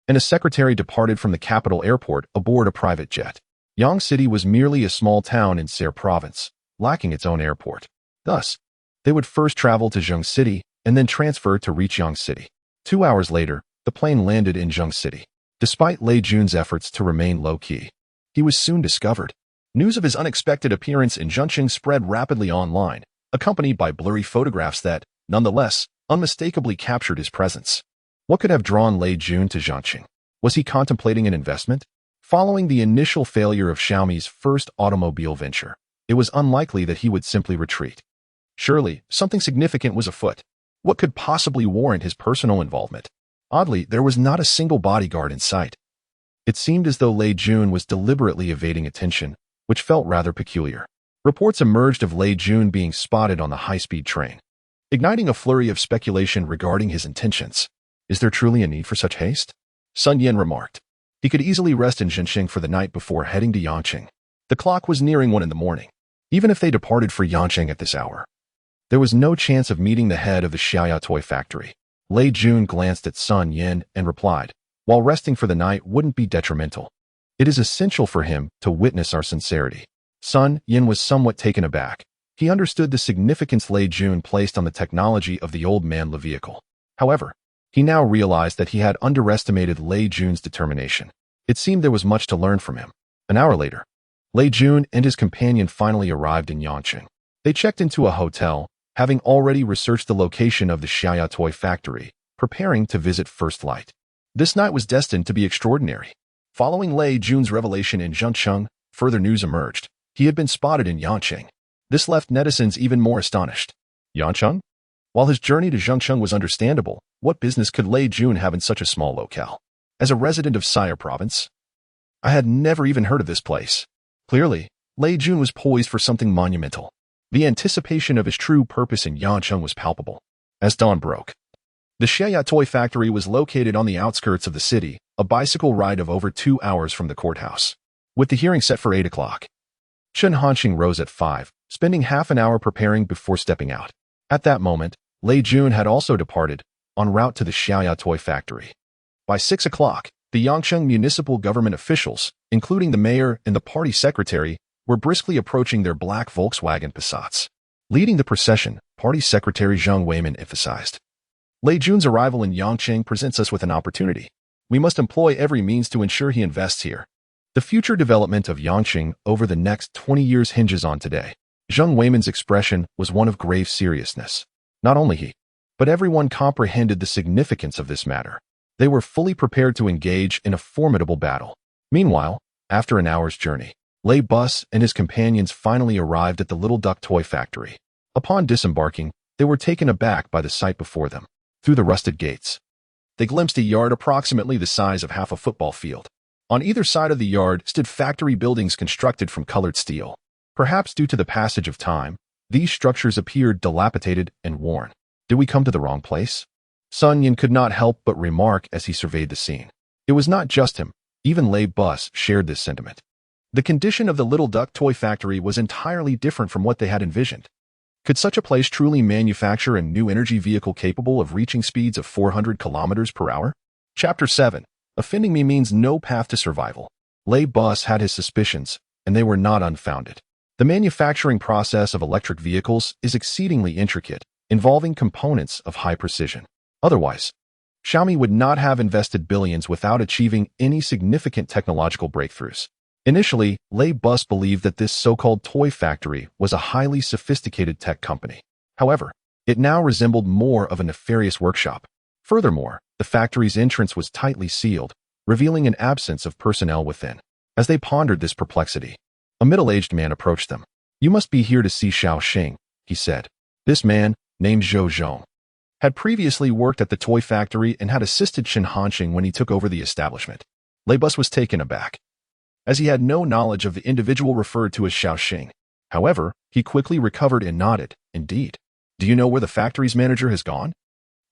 and a secretary departed from the capital airport aboard a private jet. Yang City was merely a small town in Serre Province, lacking its own airport. Thus, they would first travel to Zheng City and then transfer to reach Yang City. 2 hours later, the plane landed in Zheng City. Despite Lei Jun's efforts to remain low-key, he was soon discovered. News of his unexpected appearance in Zhengqing spread rapidly online, accompanied by blurry photographs that, nonetheless, unmistakably captured his presence. What could have drawn Lei Jun to Zhengqing? Was he contemplating an investment? Following the initial failure of Xiaomi's first automobile venture, it was unlikely that he would simply retreat. Surely, something significant was afoot. What could possibly warrant his personal involvement? Oddly, there was not a single bodyguard in sight. It seemed as though Lei Jun was deliberately evading attention, which felt rather peculiar. Reports emerged of Lei Jun being spotted on the high-speed train, igniting a flurry of speculation regarding his intentions. Is there truly a need for such haste? Sun Yan remarked. He could easily rest in Zhengqing for the night before heading to Yangqing. The clock was nearing 1 in the morning. Even if they departed for Yangqing at this hour, there was no chance of meeting the head of the Xiaoya toy factory. Lei Jun glanced at Sun Yan and replied, while resting for the night wouldn't be detrimental. It is essential for him to witness our sincerity. Sun Yan was somewhat taken aback. He understood the significance Lei Jun placed on the technology of the old man vehicle. However, he now realized that he had underestimated Lei Jun's determination. It seemed there was much to learn from him. An hour later, Lei Jun and his companion finally arrived in Yangqing. They checked into a hotel, having already researched the location of the Xiaoya toy factory, preparing to visit First Light. This night was destined to be extraordinary. Following Lei Jun's revelation in Zhengqing, further news emerged. He had been spotted in Yangqing. This left netizens even more astonished. Yangqing? While his journey to Zhengqing was understandable, what business could Lei Jun have in such a small locale? As a resident of Sire Province, I had never even heard of this place. Clearly, Lei Jun was poised for something monumental. The anticipation of his true purpose in Yangqing was palpable. As dawn broke, the Xiaoya toy factory was located on the outskirts of the city, a bicycle ride of over 2 hours from the courthouse. With the hearing set for 8 o'clock, Chen Hanxing rose at 5, spending half an hour preparing before stepping out. At that moment, Lei Jun had also departed, en route to the Xiaoya toy factory. By 6 o'clock, the Yangqing municipal government officials, including the mayor and the party secretary, were briskly approaching their black Volkswagen Passats. Leading the procession, Party Secretary Zhang Weimin emphasized, Lei Jun's arrival in Yangqing presents us with an opportunity. We must employ every means to ensure he invests here. The future development of Yangqing over the next 20 years hinges on today. Zhang Weimin's expression was one of grave seriousness. Not only he, but everyone comprehended the significance of this matter. They were fully prepared to engage in a formidable battle. Meanwhile, after an hour's journey, Lei Bus and his companions finally arrived at the Little Duck toy factory. Upon disembarking, they were taken aback by the sight before them. Through the rusted gates, they glimpsed a yard approximately the size of half a football field. On either side of the yard stood factory buildings constructed from colored steel. Perhaps due to the passage of time, these structures appeared dilapidated and worn. Did we come to the wrong place? Sun Yan could not help but remark as he surveyed the scene. It was not just him. Even Lei Bus shared this sentiment. The condition of the Little Duck toy factory was entirely different from what they had envisioned. Could such a place truly manufacture a new energy vehicle capable of reaching speeds of 400 kilometers per hour? Chapter 7. Offending me means no path to survival. Lei Bus had his suspicions, and they were not unfounded. The manufacturing process of electric vehicles is exceedingly intricate, involving components of high precision. Otherwise, Xiaomi would not have invested billions without achieving any significant technological breakthroughs. Initially, Lei Bus believed that this so-called toy factory was a highly sophisticated tech company. However, it now resembled more of a nefarious workshop. Furthermore, the factory's entrance was tightly sealed, revealing an absence of personnel within. As they pondered this perplexity, a middle-aged man approached them. "You must be here to see Xiao Xing," he said. This man, named Zhou Zhong, had previously worked at the toy factory and had assisted Chen Hanxing when he took over the establishment. Lei Bus was taken aback, as he had no knowledge of the individual referred to as Xiao Xing. However, he quickly recovered and nodded. "Indeed. Do you know where the factory's manager has gone?"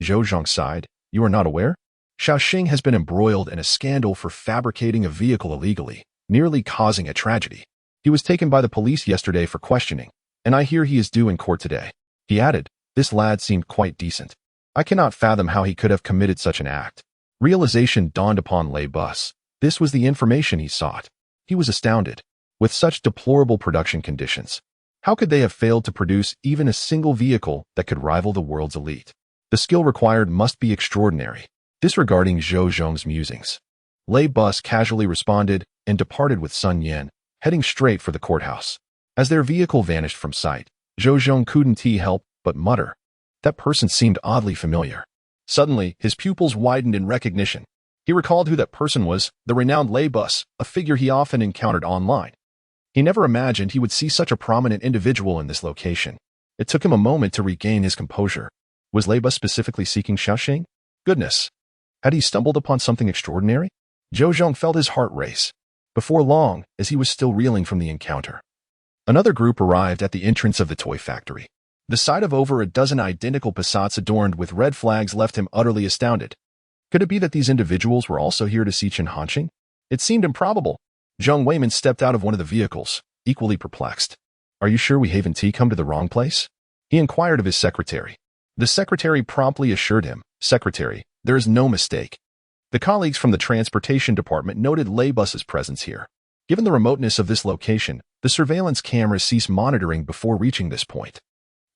Zhou Zhong sighed. "You are not aware? Xiao Xing has been embroiled in a scandal for fabricating a vehicle illegally, nearly causing a tragedy. He was taken by the police yesterday for questioning, and I hear he is due in court today." He added, "This lad seemed quite decent. I cannot fathom how he could have committed such an act." Realization dawned upon Lei Bus. This was the information he sought. He was astounded. With such deplorable production conditions, how could they have failed to produce even a single vehicle that could rival the world's elite? The skill required must be extraordinary. Disregarding Zhou Zhong's musings, Lei Bus casually responded and departed with Sun Yan, heading straight for the courthouse. As their vehicle vanished from sight, Zhou Zhong couldn't help but mutter. That person seemed oddly familiar. Suddenly, his pupils widened in recognition. He recalled who that person was, the renowned Lei Bus, a figure he often encountered online. He never imagined he would see such a prominent individual in this location. It took him a moment to regain his composure. Was Lei Bus specifically seeking Xiaoxing? Goodness! Had he stumbled upon something extraordinary? Zhou Zhong felt his heart race. Before long, as he was still reeling from the encounter, another group arrived at the entrance of the toy factory. The sight of over a dozen identical Passats adorned with red flags left him utterly astounded. Could it be that these individuals were also here to see Chen Hanqing? It seemed improbable. Zhang Weiman stepped out of one of the vehicles, equally perplexed. Are you sure we haven't come to the wrong place? He inquired of his secretary. The secretary promptly assured him, Secretary, there is no mistake. The colleagues from the transportation department noted Lei Bus's presence here. Given the remoteness of this location, the surveillance cameras ceased monitoring before reaching this point.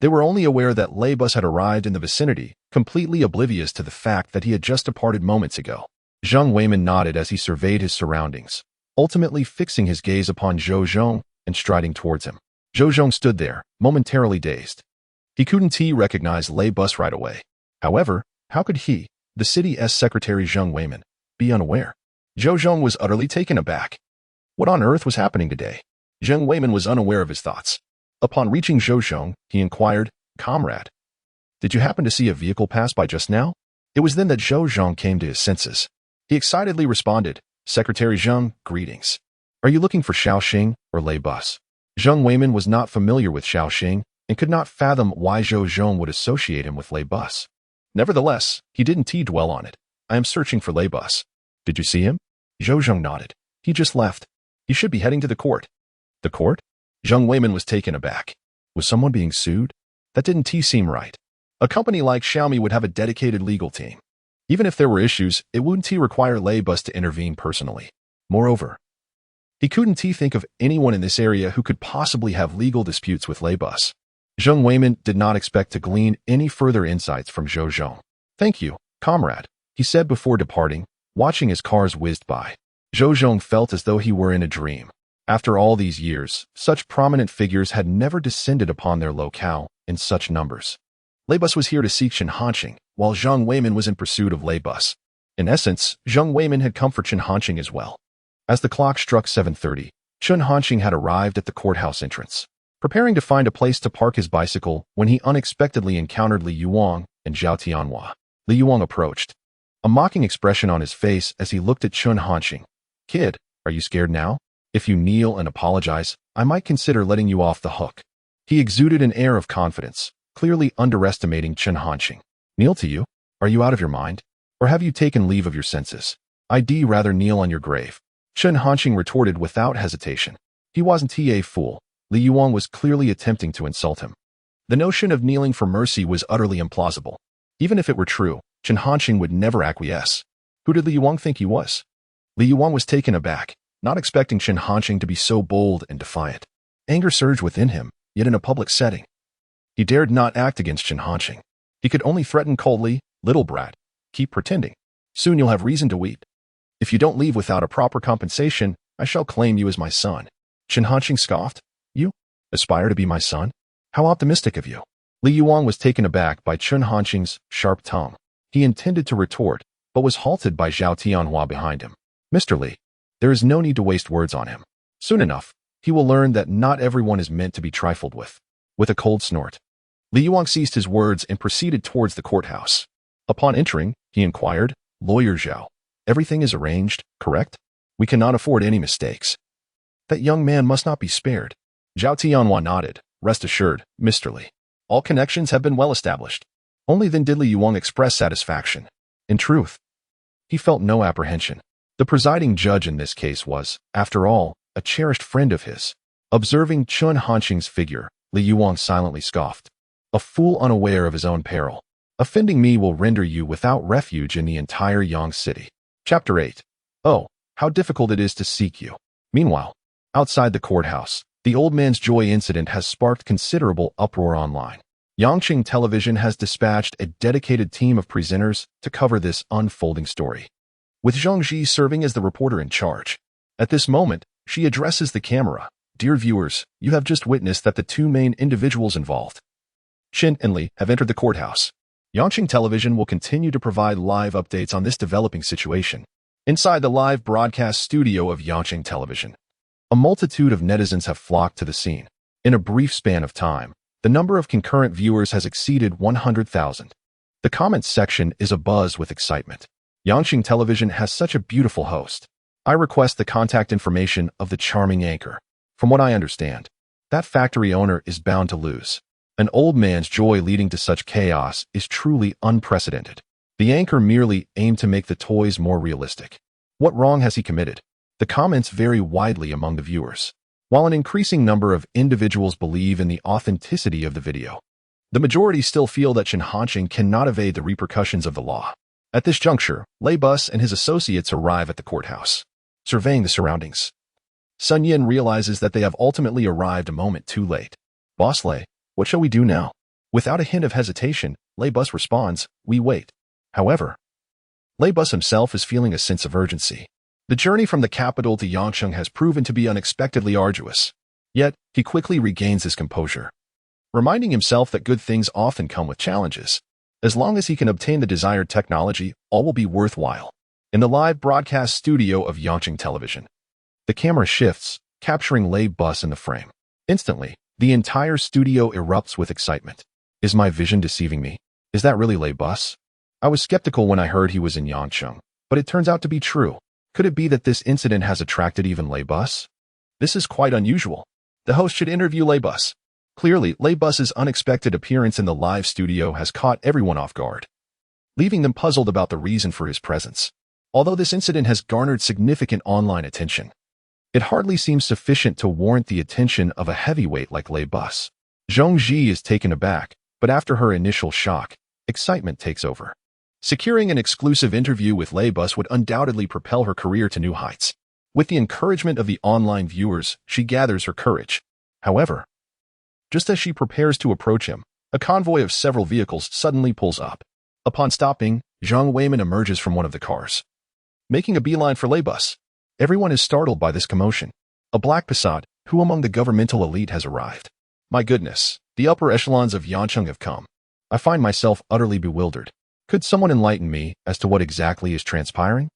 They were only aware that Lei Bus had arrived in the vicinity, completely oblivious to the fact that he had just departed moments ago. Zhang Weiman nodded as he surveyed his surroundings, ultimately fixing his gaze upon Zhou Zhong and striding towards him. Zhou Zhong stood there, momentarily dazed. He couldn't recognize Lei Bus right away. However, how could he, the city's secretary Zhang Weiman, be unaware? Zhou Zhong was utterly taken aback. What on earth was happening today? Zhang Weiman was unaware of his thoughts. Upon reaching Zhou Zhong, he inquired, Comrade, did you happen to see a vehicle pass by just now? It was then that Zhou Zhong came to his senses. He excitedly responded, Secretary Zhang, greetings. Are you looking for Xiaoxing or Lei Bus? Zhang Weiman was not familiar with Xiaoxing and could not fathom why Zhou Zhong would associate him with Lei Bus. Nevertheless, he didn't dwell on it. I am searching for Lei Bus. Did you see him? Zhou Zhong nodded. He just left. He should be heading to the court. The court? Zhang Weiman was taken aback. Was someone being sued? That didn't seem right. A company like Xiaomi would have a dedicated legal team. Even if there were issues, it wouldn't require Lei Bus to intervene personally. Moreover, he couldn't think of anyone in this area who could possibly have legal disputes with Lei Bus. Zhang Weiman did not expect to glean any further insights from Zhou Zhong. Thank you, comrade, he said before departing, watching as cars whizzed by. Zhou Zhong felt as though he were in a dream. After all these years, such prominent figures had never descended upon their locale in such numbers. Lei Bus was here to seek Chen Hanqing, while Zhang Weiman was in pursuit of Lei Bus. In essence, Zhang Weiman had come for Chen Hanqing as well. As the clock struck 7:30, Chen Hanqing had arrived at the courthouse entrance, preparing to find a place to park his bicycle when he unexpectedly encountered Li Yuang and Zhao Tianhua. Li Yuang approached, a mocking expression on his face as he looked at Chen Hanqing. Kid, are you scared now? If you kneel and apologize, I might consider letting you off the hook. He exuded an air of confidence, clearly underestimating Chen Hanqing. Kneel to you? Are you out of your mind? Or have you taken leave of your senses? I'd rather kneel on your grave. Chen Hanqing retorted without hesitation. He wasn't a fool. Li Yuang was clearly attempting to insult him. The notion of kneeling for mercy was utterly implausible. Even if it were true, Chen Hanqing would never acquiesce. Who did Li Yuang think he was? Li Yuang was taken aback, not expecting Chen Hanqing to be so bold and defiant. Anger surged within him, yet in a public setting. He dared not act against Chen Hanqing. He could only threaten coldly, little brat, keep pretending. Soon you'll have reason to weep. If you don't leave without a proper compensation, I shall claim you as my son. Chen Hanqing scoffed. You? Aspire to be my son? How optimistic of you. Li Yuang was taken aback by Chen Hanqing's sharp tongue. He intended to retort, but was halted by Zhao Tianhua behind him. Mr. Li, there is no need to waste words on him. Soon enough, he will learn that not everyone is meant to be trifled with. With a cold snort, Li Yuang ceased his words and proceeded towards the courthouse. Upon entering, he inquired, Lawyer Zhao, everything is arranged, correct? We cannot afford any mistakes. That young man must not be spared. Zhao Tianhua nodded. Rest assured, Mr. Li. All connections have been well established. Only then did Li Yuang express satisfaction. In truth, he felt no apprehension. The presiding judge in this case was, after all, a cherished friend of his. Observing Chen Hanqing's figure, Li Yuang silently scoffed. A fool unaware of his own peril. Offending me will render you without refuge in the entire Yang city. Chapter 8. Oh, how difficult it is to seek you. Meanwhile, outside the courthouse, the old man's joy incident has sparked considerable uproar online. Yangqing Television has dispatched a dedicated team of presenters to cover this unfolding story, with Zhang Ji serving as the reporter in charge. At this moment, She addresses the camera. Dear viewers, you have just witnessed that the two main individuals involved, Chin and Lee, have entered the courthouse. Yangqing Television will continue to provide live updates on this developing situation. Inside the live broadcast studio of Yangqing Television, a multitude of netizens have flocked to the scene. In a brief span of time, the number of concurrent viewers has exceeded 100,000. The comments section is abuzz with excitement. Yangqing Television has such a beautiful host. I request the contact information of the charming anchor. From what I understand, that factory owner is bound to lose. An old man's joy leading to such chaos is truly unprecedented. The anchor merely aimed to make the toys more realistic. What wrong has he committed? The comments vary widely among the viewers. While an increasing number of individuals believe in the authenticity of the video, the majority still feel that Chen Hanqing cannot evade the repercussions of the law. At this juncture, Lei Bus and his associates arrive at the courthouse. Surveying the surroundings, Sun Yin realizes that they have ultimately arrived a moment too late. Boss Lei, what shall we do now? Without a hint of hesitation, Lei Bus responds, we wait. However, Lei Bus himself is feeling a sense of urgency. The journey from the capital to Yangqing has proven to be unexpectedly arduous. Yet, he quickly regains his composure, reminding himself that good things often come with challenges. As long as he can obtain the desired technology, all will be worthwhile. In the live broadcast studio of Yangqing Television, the camera shifts, capturing Lei Bus in the frame. Instantly, the entire studio erupts with excitement. Is my vision deceiving me? Is that really Lei Bus? I was skeptical when I heard he was in Yangqing, but it turns out to be true. Could it be that this incident has attracted even Lei Bus? This is quite unusual. The host should interview Lei Bus. Clearly, Lei Bus's unexpected appearance in the live studio has caught everyone off guard, leaving them puzzled about the reason for his presence. Although this incident has garnered significant online attention, it hardly seems sufficient to warrant the attention of a heavyweight like Lei Bus. Zhong Ji is taken aback, but after her initial shock, excitement takes over. Securing an exclusive interview with Lei Bus would undoubtedly propel her career to new heights. With the encouragement of the online viewers, she gathers her courage. However, just as she prepares to approach him, a convoy of several vehicles suddenly pulls up. Upon stopping, Zhang Weiman emerges from one of the cars, making a beeline for Lei Bus. Everyone is startled by this commotion. A black Passat, who among the governmental elite has arrived? My goodness, the upper echelons of Yangqing have come. I find myself utterly bewildered. Could someone enlighten me as to what exactly is transpiring?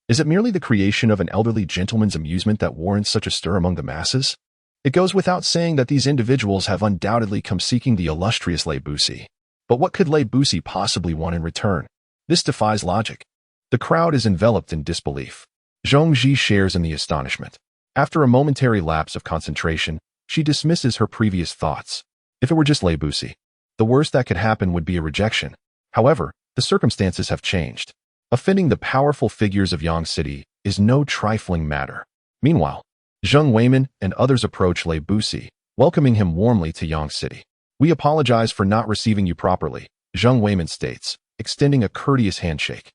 Is it merely the creation of an elderly gentleman's amusement that warrants such a stir among the masses? It goes without saying that these individuals have undoubtedly come seeking the illustrious Lei Busi. But what could Lei Busi possibly want in return? This defies logic. The crowd is enveloped in disbelief. Zhong Ji shares in the astonishment. After a momentary lapse of concentration, she dismisses her previous thoughts. If it were just Lei Busi, the worst that could happen would be a rejection. However, the circumstances have changed. Offending the powerful figures of Yang City is no trifling matter. Meanwhile, Zheng Weiman and others approach Lei Busi, welcoming him warmly to Yang City. We apologize for not receiving you properly, Zheng Weiman states, extending a courteous handshake.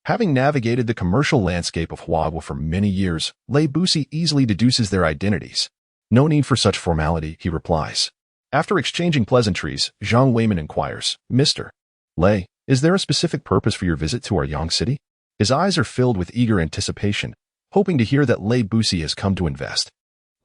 Having navigated the commercial landscape of Huawei for many years, Lei Busi easily deduces their identities. No need for such formality, he replies. After exchanging pleasantries, Zhang Weiman inquires, Mr. Lei, is there a specific purpose for your visit to our Yang City? His eyes are filled with eager anticipation, hoping to hear that Lei Busi has come to invest.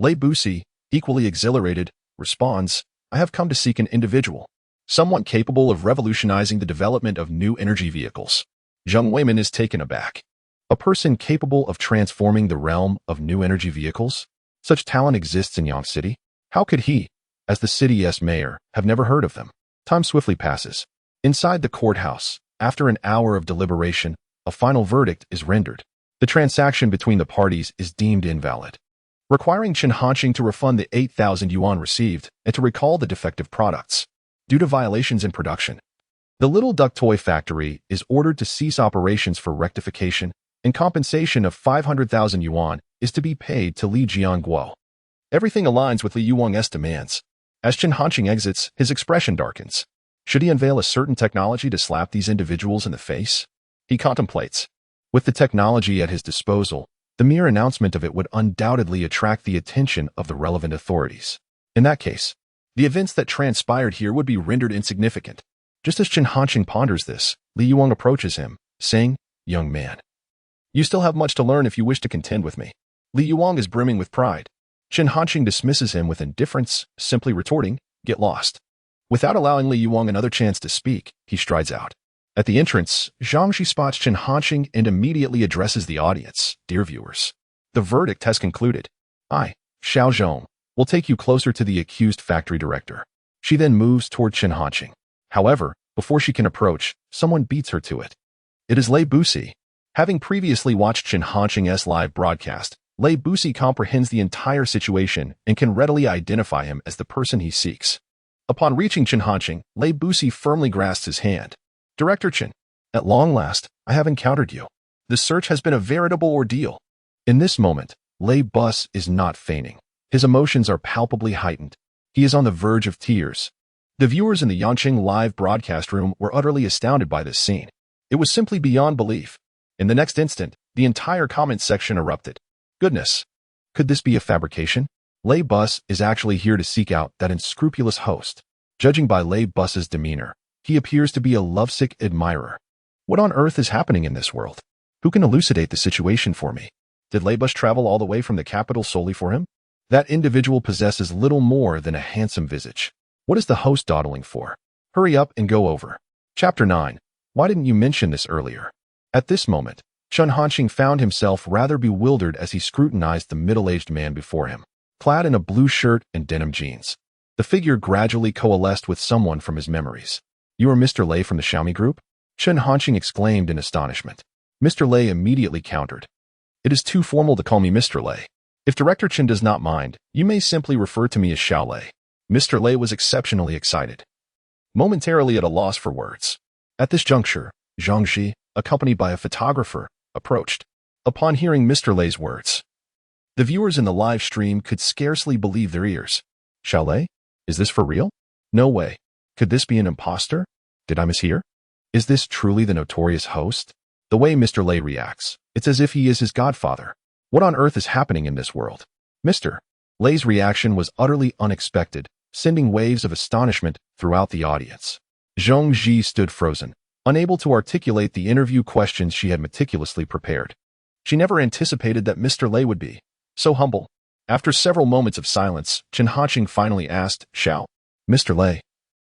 Lei Busi, equally exhilarated, responds, I have come to seek an individual, someone capable of revolutionizing the development of new energy vehicles. Zheng Weiman is taken aback. A person capable of transforming the realm of new energy vehicles? Such talent exists in Yang City? How could he, as the city's mayor, have never heard of them? Time swiftly passes. Inside the courthouse, after an hour of deliberation, a final verdict is rendered. The transaction between the parties is deemed invalid, requiring Chen Hanqing to refund the 8,000 yuan received and to recall the defective products. Due to violations in production, the Little Duck Toy Factory is ordered to cease operations for rectification, and compensation of 500,000 yuan is to be paid to Li Jianguo. Everything aligns with Li Yuang's demands. As Chen Hanqing exits, his expression darkens. Should he unveil a certain technology to slap these individuals in the face? He contemplates. With the technology at his disposal, the mere announcement of it would undoubtedly attract the attention of the relevant authorities. In that case, the events that transpired here would be rendered insignificant. Just as Chen Hanqing ponders this, Li Yuang approaches him, saying, Young man, you still have much to learn if you wish to contend with me. Li Yuang is brimming with pride. Chen Hanqing dismisses him with indifference, simply retorting, "Get lost." Without allowing Li Yuang another chance to speak, he strides out. At the entrance, Zhang Shi spots Chen Hanqing and immediately addresses the audience. "Dear viewers, the verdict has concluded. I, Xiao Zhong, will take you closer to the accused factory director." She then moves toward Chen Hanqing. However, before she can approach, someone beats her to it. It is Lei Busi. Having previously watched Chen Hanqing's live broadcast, Lei Busi comprehends the entire situation and can readily identify him as the person he seeks. Upon reaching Chen Hanqing, Lei Busi firmly grasps his hand. "Director Chen, at long last, I have encountered you. The search has been a veritable ordeal." In this moment, Lei Bus is not feigning. His emotions are palpably heightened. He is on the verge of tears. The viewers in the Yanqing live broadcast room were utterly astounded by this scene. It was simply beyond belief. In the next instant, the entire comment section erupted. "Goodness! Could this be a fabrication? Lei Bus is actually here to seek out that unscrupulous host." Judging by Lei Bus's demeanor, he appears to be a lovesick admirer. What on earth is happening in this world? Who can elucidate the situation for me? Did Lei Bus travel all the way from the capital solely for him? That individual possesses little more than a handsome visage. What is the host dawdling for? Hurry up and go over. Chapter 9. Why didn't you mention this earlier? At this moment, Chen Hanqing found himself rather bewildered as he scrutinized the middle-aged man before him. Clad in a blue shirt and denim jeans, the figure gradually coalesced with someone from his memories. "You are Mr. Lei from the Xiaomi Group?" Chen Hanqing exclaimed in astonishment. Mr. Lei immediately countered. "It is too formal to call me Mr. Lei. If Director Chen does not mind, you may simply refer to me as Xiao Lei." Mr. Lei was exceptionally excited, momentarily at a loss for words. At this juncture, Zhang Shi, accompanied by a photographer, approached. Upon hearing Mr. Lei's words, the viewers in the live stream could scarcely believe their ears. "Xiao Lei? Is this for real? No way. Could this be an imposter? Did I mishear? Is this truly the notorious host?" The way Mr. Lei reacts, it's as if he is his godfather. What on earth is happening in this world? Mr. Lei's reaction was utterly unexpected, sending waves of astonishment throughout the audience. Zhong Ji stood frozen, unable to articulate the interview questions she had meticulously prepared. She never anticipated that Mr. Lei would be so humble. After several moments of silence, Chen Hanqing finally asked, "Xiao, Mr. Lei,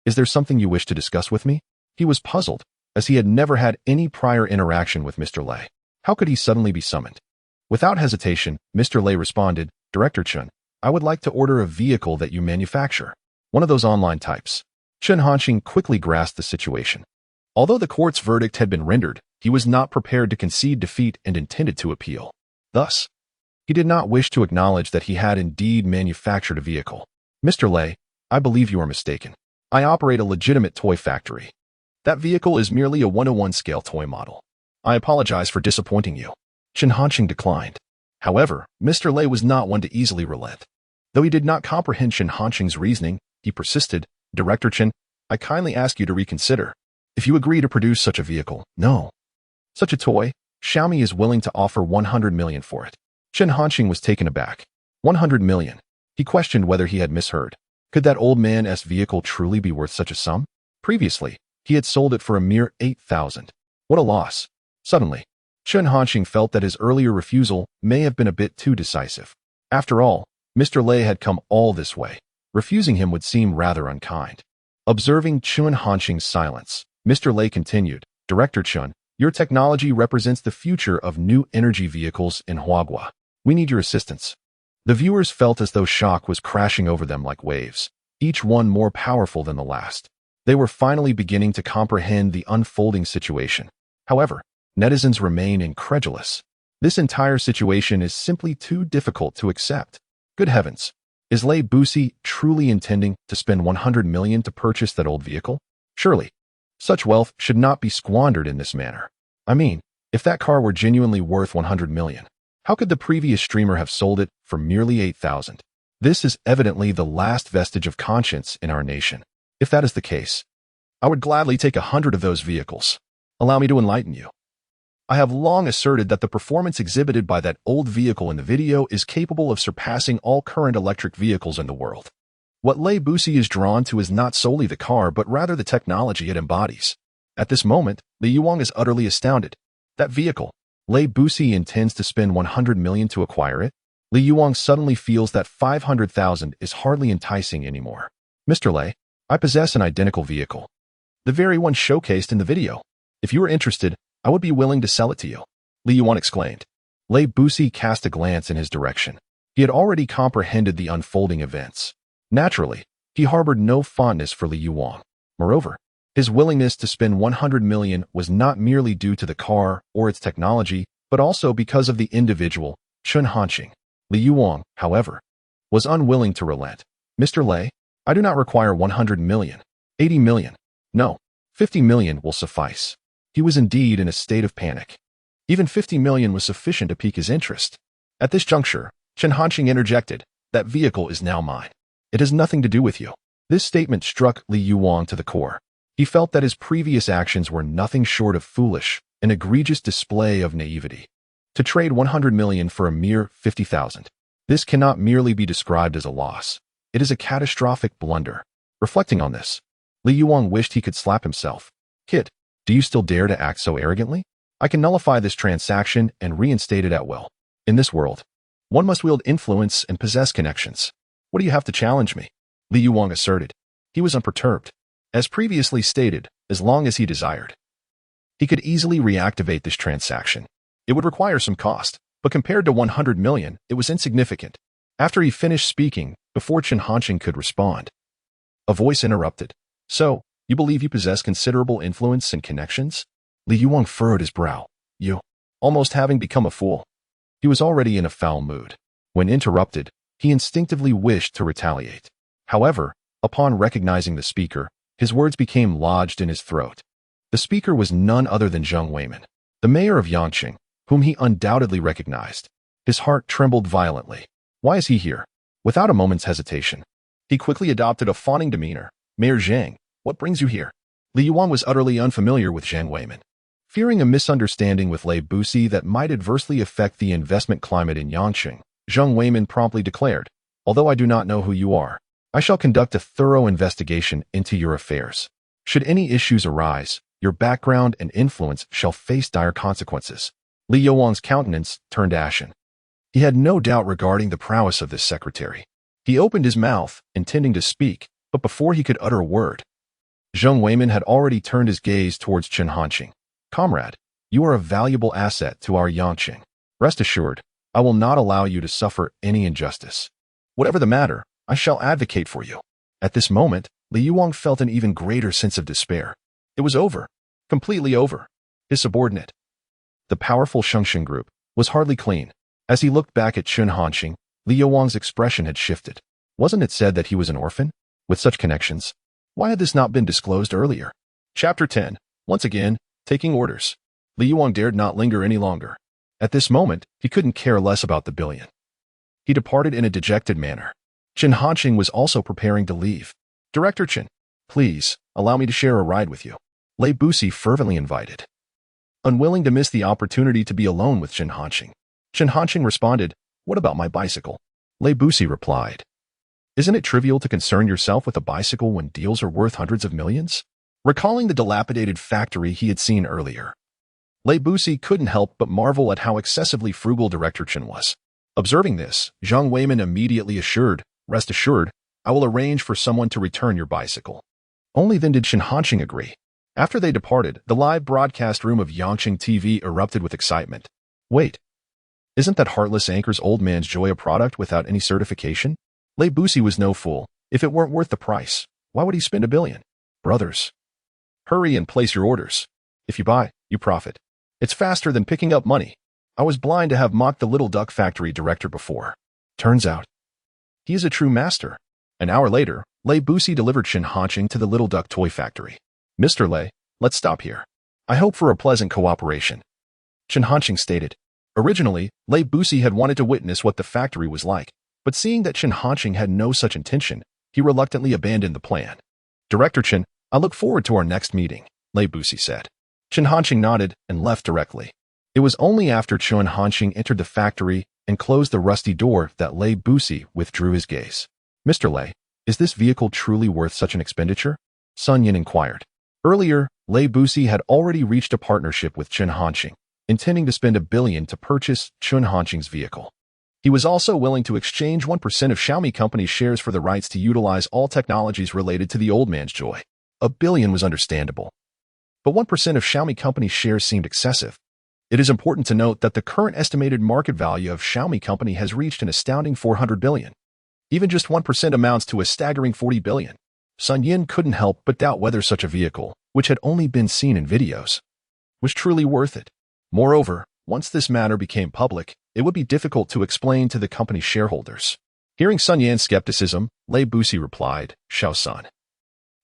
is there something you wish to discuss with me?" He was puzzled, as he had never had any prior interaction with Mr. Lei. How could he suddenly be summoned? Without hesitation, Mr. Lei responded, "Director Chen, I would like to order a vehicle that you manufacture. One of those online types." Chen Hanqing quickly grasped the situation. Although the court's verdict had been rendered, he was not prepared to concede defeat and intended to appeal. Thus, he did not wish to acknowledge that he had indeed manufactured a vehicle. "Mr. Lei, I believe you are mistaken. I operate a legitimate toy factory. That vehicle is merely a 101 scale toy model. I apologize for disappointing you." Chen Hanqing declined. However, Mr. Lei was not one to easily relent. Though he did not comprehend Chen Hanqing's reasoning, he persisted, "Director Chen, I kindly ask you to reconsider. If you agree to produce such a vehicle, such a toy, Xiaomi is willing to offer 100 million for it." Chen Hanqing was taken aback. 100 million. He questioned whether he had misheard. Could that old man's vehicle truly be worth such a sum? Previously, he had sold it for a mere 8,000. What a loss. Suddenly, Chen Hanqing felt that his earlier refusal may have been a bit too decisive. After all, Mr. Lei had come all this way. Refusing him would seem rather unkind. Observing Chen Hanqing's silence, Mr. Lei continued, "Director Chen, your technology represents the future of new energy vehicles in Huagua. We need your assistance." The viewers felt as though shock was crashing over them like waves, each one more powerful than the last. They were finally beginning to comprehend the unfolding situation. However, netizens remain incredulous. This entire situation is simply too difficult to accept. Good heavens! Is Lei Busi truly intending to spend 100 million to purchase that old vehicle? Surely, such wealth should not be squandered in this manner. I mean, if that car were genuinely worth 100 million, how could the previous streamer have sold it for merely 8,000? This is evidently the last vestige of conscience in our nation. If that is the case, I would gladly take 100 of those vehicles. Allow me to enlighten you. I have long asserted that the performance exhibited by that old vehicle in the video is capable of surpassing all current electric vehicles in the world. What Lei Busi is drawn to is not solely the car, but rather the technology it embodies. At this moment, Li Yuang is utterly astounded. That vehicle, Lei Busi intends to spend 100 million to acquire it? Li Yuang suddenly feels that 500,000 is hardly enticing anymore. Mr. Lei, I possess an identical vehicle. The very one showcased in the video. If you are interested, I would be willing to sell it to you, Li Yuan exclaimed. Lei Busi cast a glance in his direction. He had already comprehended the unfolding events. Naturally, he harbored no fondness for Li Yuan. Moreover, his willingness to spend 100 million was not merely due to the car or its technology, but also because of the individual, Chun Hanqing. Li Yuan, however, was unwilling to relent. Mr. Lei, I do not require 100 million. 80 million. No, 50 million will suffice. He was indeed in a state of panic. Even 50 million was sufficient to pique his interest. At this juncture, Chen Hanqing interjected, that vehicle is now mine. It has nothing to do with you. This statement struck Li Yuan to the core. He felt that his previous actions were nothing short of foolish, an egregious display of naivety. To trade 100 million for a mere 50,000. This cannot merely be described as a loss. It is a catastrophic blunder. Reflecting on this, Li Yuan wished he could slap himself. Kid, do you still dare to act so arrogantly? I can nullify this transaction and reinstate it at will. In this world, one must wield influence and possess connections. What do you have to challenge me? Li Yuan asserted. He was unperturbed. As previously stated, as long as he desired, he could easily reactivate this transaction. It would require some cost, but compared to 100 million, it was insignificant. After he finished speaking, before Chen Hanqing could respond, a voice interrupted. So, you believe you possess considerable influence and connections? Li Yuan furrowed his brow. You, almost having become a fool. He was already in a foul mood. When interrupted, he instinctively wished to retaliate. However, upon recognizing the speaker, his words became lodged in his throat. The speaker was none other than Zheng Weimin, the mayor of Yangqing, whom he undoubtedly recognized. His heart trembled violently. Why is he here? Without a moment's hesitation, he quickly adopted a fawning demeanor. Mayor Zhang, what brings you here? Li Yuan was utterly unfamiliar with Zheng Weimin. Fearing a misunderstanding with Lei Busi that might adversely affect the investment climate in Yangqing, Zheng Weimin promptly declared, although I do not know who you are, I shall conduct a thorough investigation into your affairs. Should any issues arise, your background and influence shall face dire consequences. Li Yuan's countenance turned ashen. He had no doubt regarding the prowess of this secretary. He opened his mouth, intending to speak, but before he could utter a word, Zheng Weimin had already turned his gaze towards Chen Hanqing. Comrade, you are a valuable asset to our Yangqing. Rest assured, I will not allow you to suffer any injustice. Whatever the matter, I shall advocate for you. At this moment, Li Yuan felt an even greater sense of despair. It was over. Completely over. His subordinate, the powerful Shengxin group, was hardly clean. As he looked back at Chen Hanqing, Li Yuan's expression had shifted. Wasn't it said that he was an orphan? With such connections? Why had this not been disclosed earlier? Chapter 10. Once again, taking orders. Li Yuan dared not linger any longer. At this moment, he couldn't care less about the billion. He departed in a dejected manner. Chen Hanqing was also preparing to leave. Director Chen, please, allow me to share a ride with you. Lei Busi fervently invited. Unwilling to miss the opportunity to be alone with Chen Hanqing responded, what about my bicycle? Lei Busi replied, isn't it trivial to concern yourself with a bicycle when deals are worth hundreds of millions? Recalling the dilapidated factory he had seen earlier, Lei Busi couldn't help but marvel at how excessively frugal Director Chen was. Observing this, Zheng Weimin immediately assured, rest assured, I will arrange for someone to return your bicycle. Only then did Chen Hanqing agree. After they departed, the live broadcast room of Yangqing TV erupted with excitement. Wait, isn't that heartless anchor's old man's joy a product without any certification? Lei Busi was no fool. If it weren't worth the price, why would he spend $1 billion? Brothers, hurry and place your orders. If you buy, you profit. It's faster than picking up money. I was blind to have mocked the Little Duck Factory director before. Turns out, he is a true master. An hour later, Lei Busi delivered Chen Hanqing to the Little Duck Toy Factory. Mr. Lei, let's stop here. I hope for a pleasant cooperation. Chen Hanqing stated. Originally, Lei Busi had wanted to witness what the factory was like, but seeing that Chen Hanqing had no such intention, he reluctantly abandoned the plan. Director Chen, I look forward to our next meeting, Lei Busi said. Chen Hanqing nodded and left directly. It was only after Chen Hanqing entered the factory and closed the rusty door that Lei Busi withdrew his gaze. Mr. Lei, is this vehicle truly worth such an expenditure? Sun Yin inquired. Earlier, Lei Busi had already reached a partnership with Chen Hanqing, intending to spend $1 billion to purchase Chen Hanqing's vehicle. He was also willing to exchange 1% of Xiaomi Company's shares for the rights to utilize all technologies related to the old man's joy. $1 billion was understandable. But 1% of Xiaomi Company's shares seemed excessive. It is important to note that the current estimated market value of Xiaomi Company has reached an astounding $400 billion. Even just 1% amounts to a staggering $40 billion. Sun Yin couldn't help but doubt whether such a vehicle, which had only been seen in videos, was truly worth it. Moreover, once this matter became public, it would be difficult to explain to the company's shareholders. Hearing Sun Yan's skepticism, Lei Busi replied, Shao-san,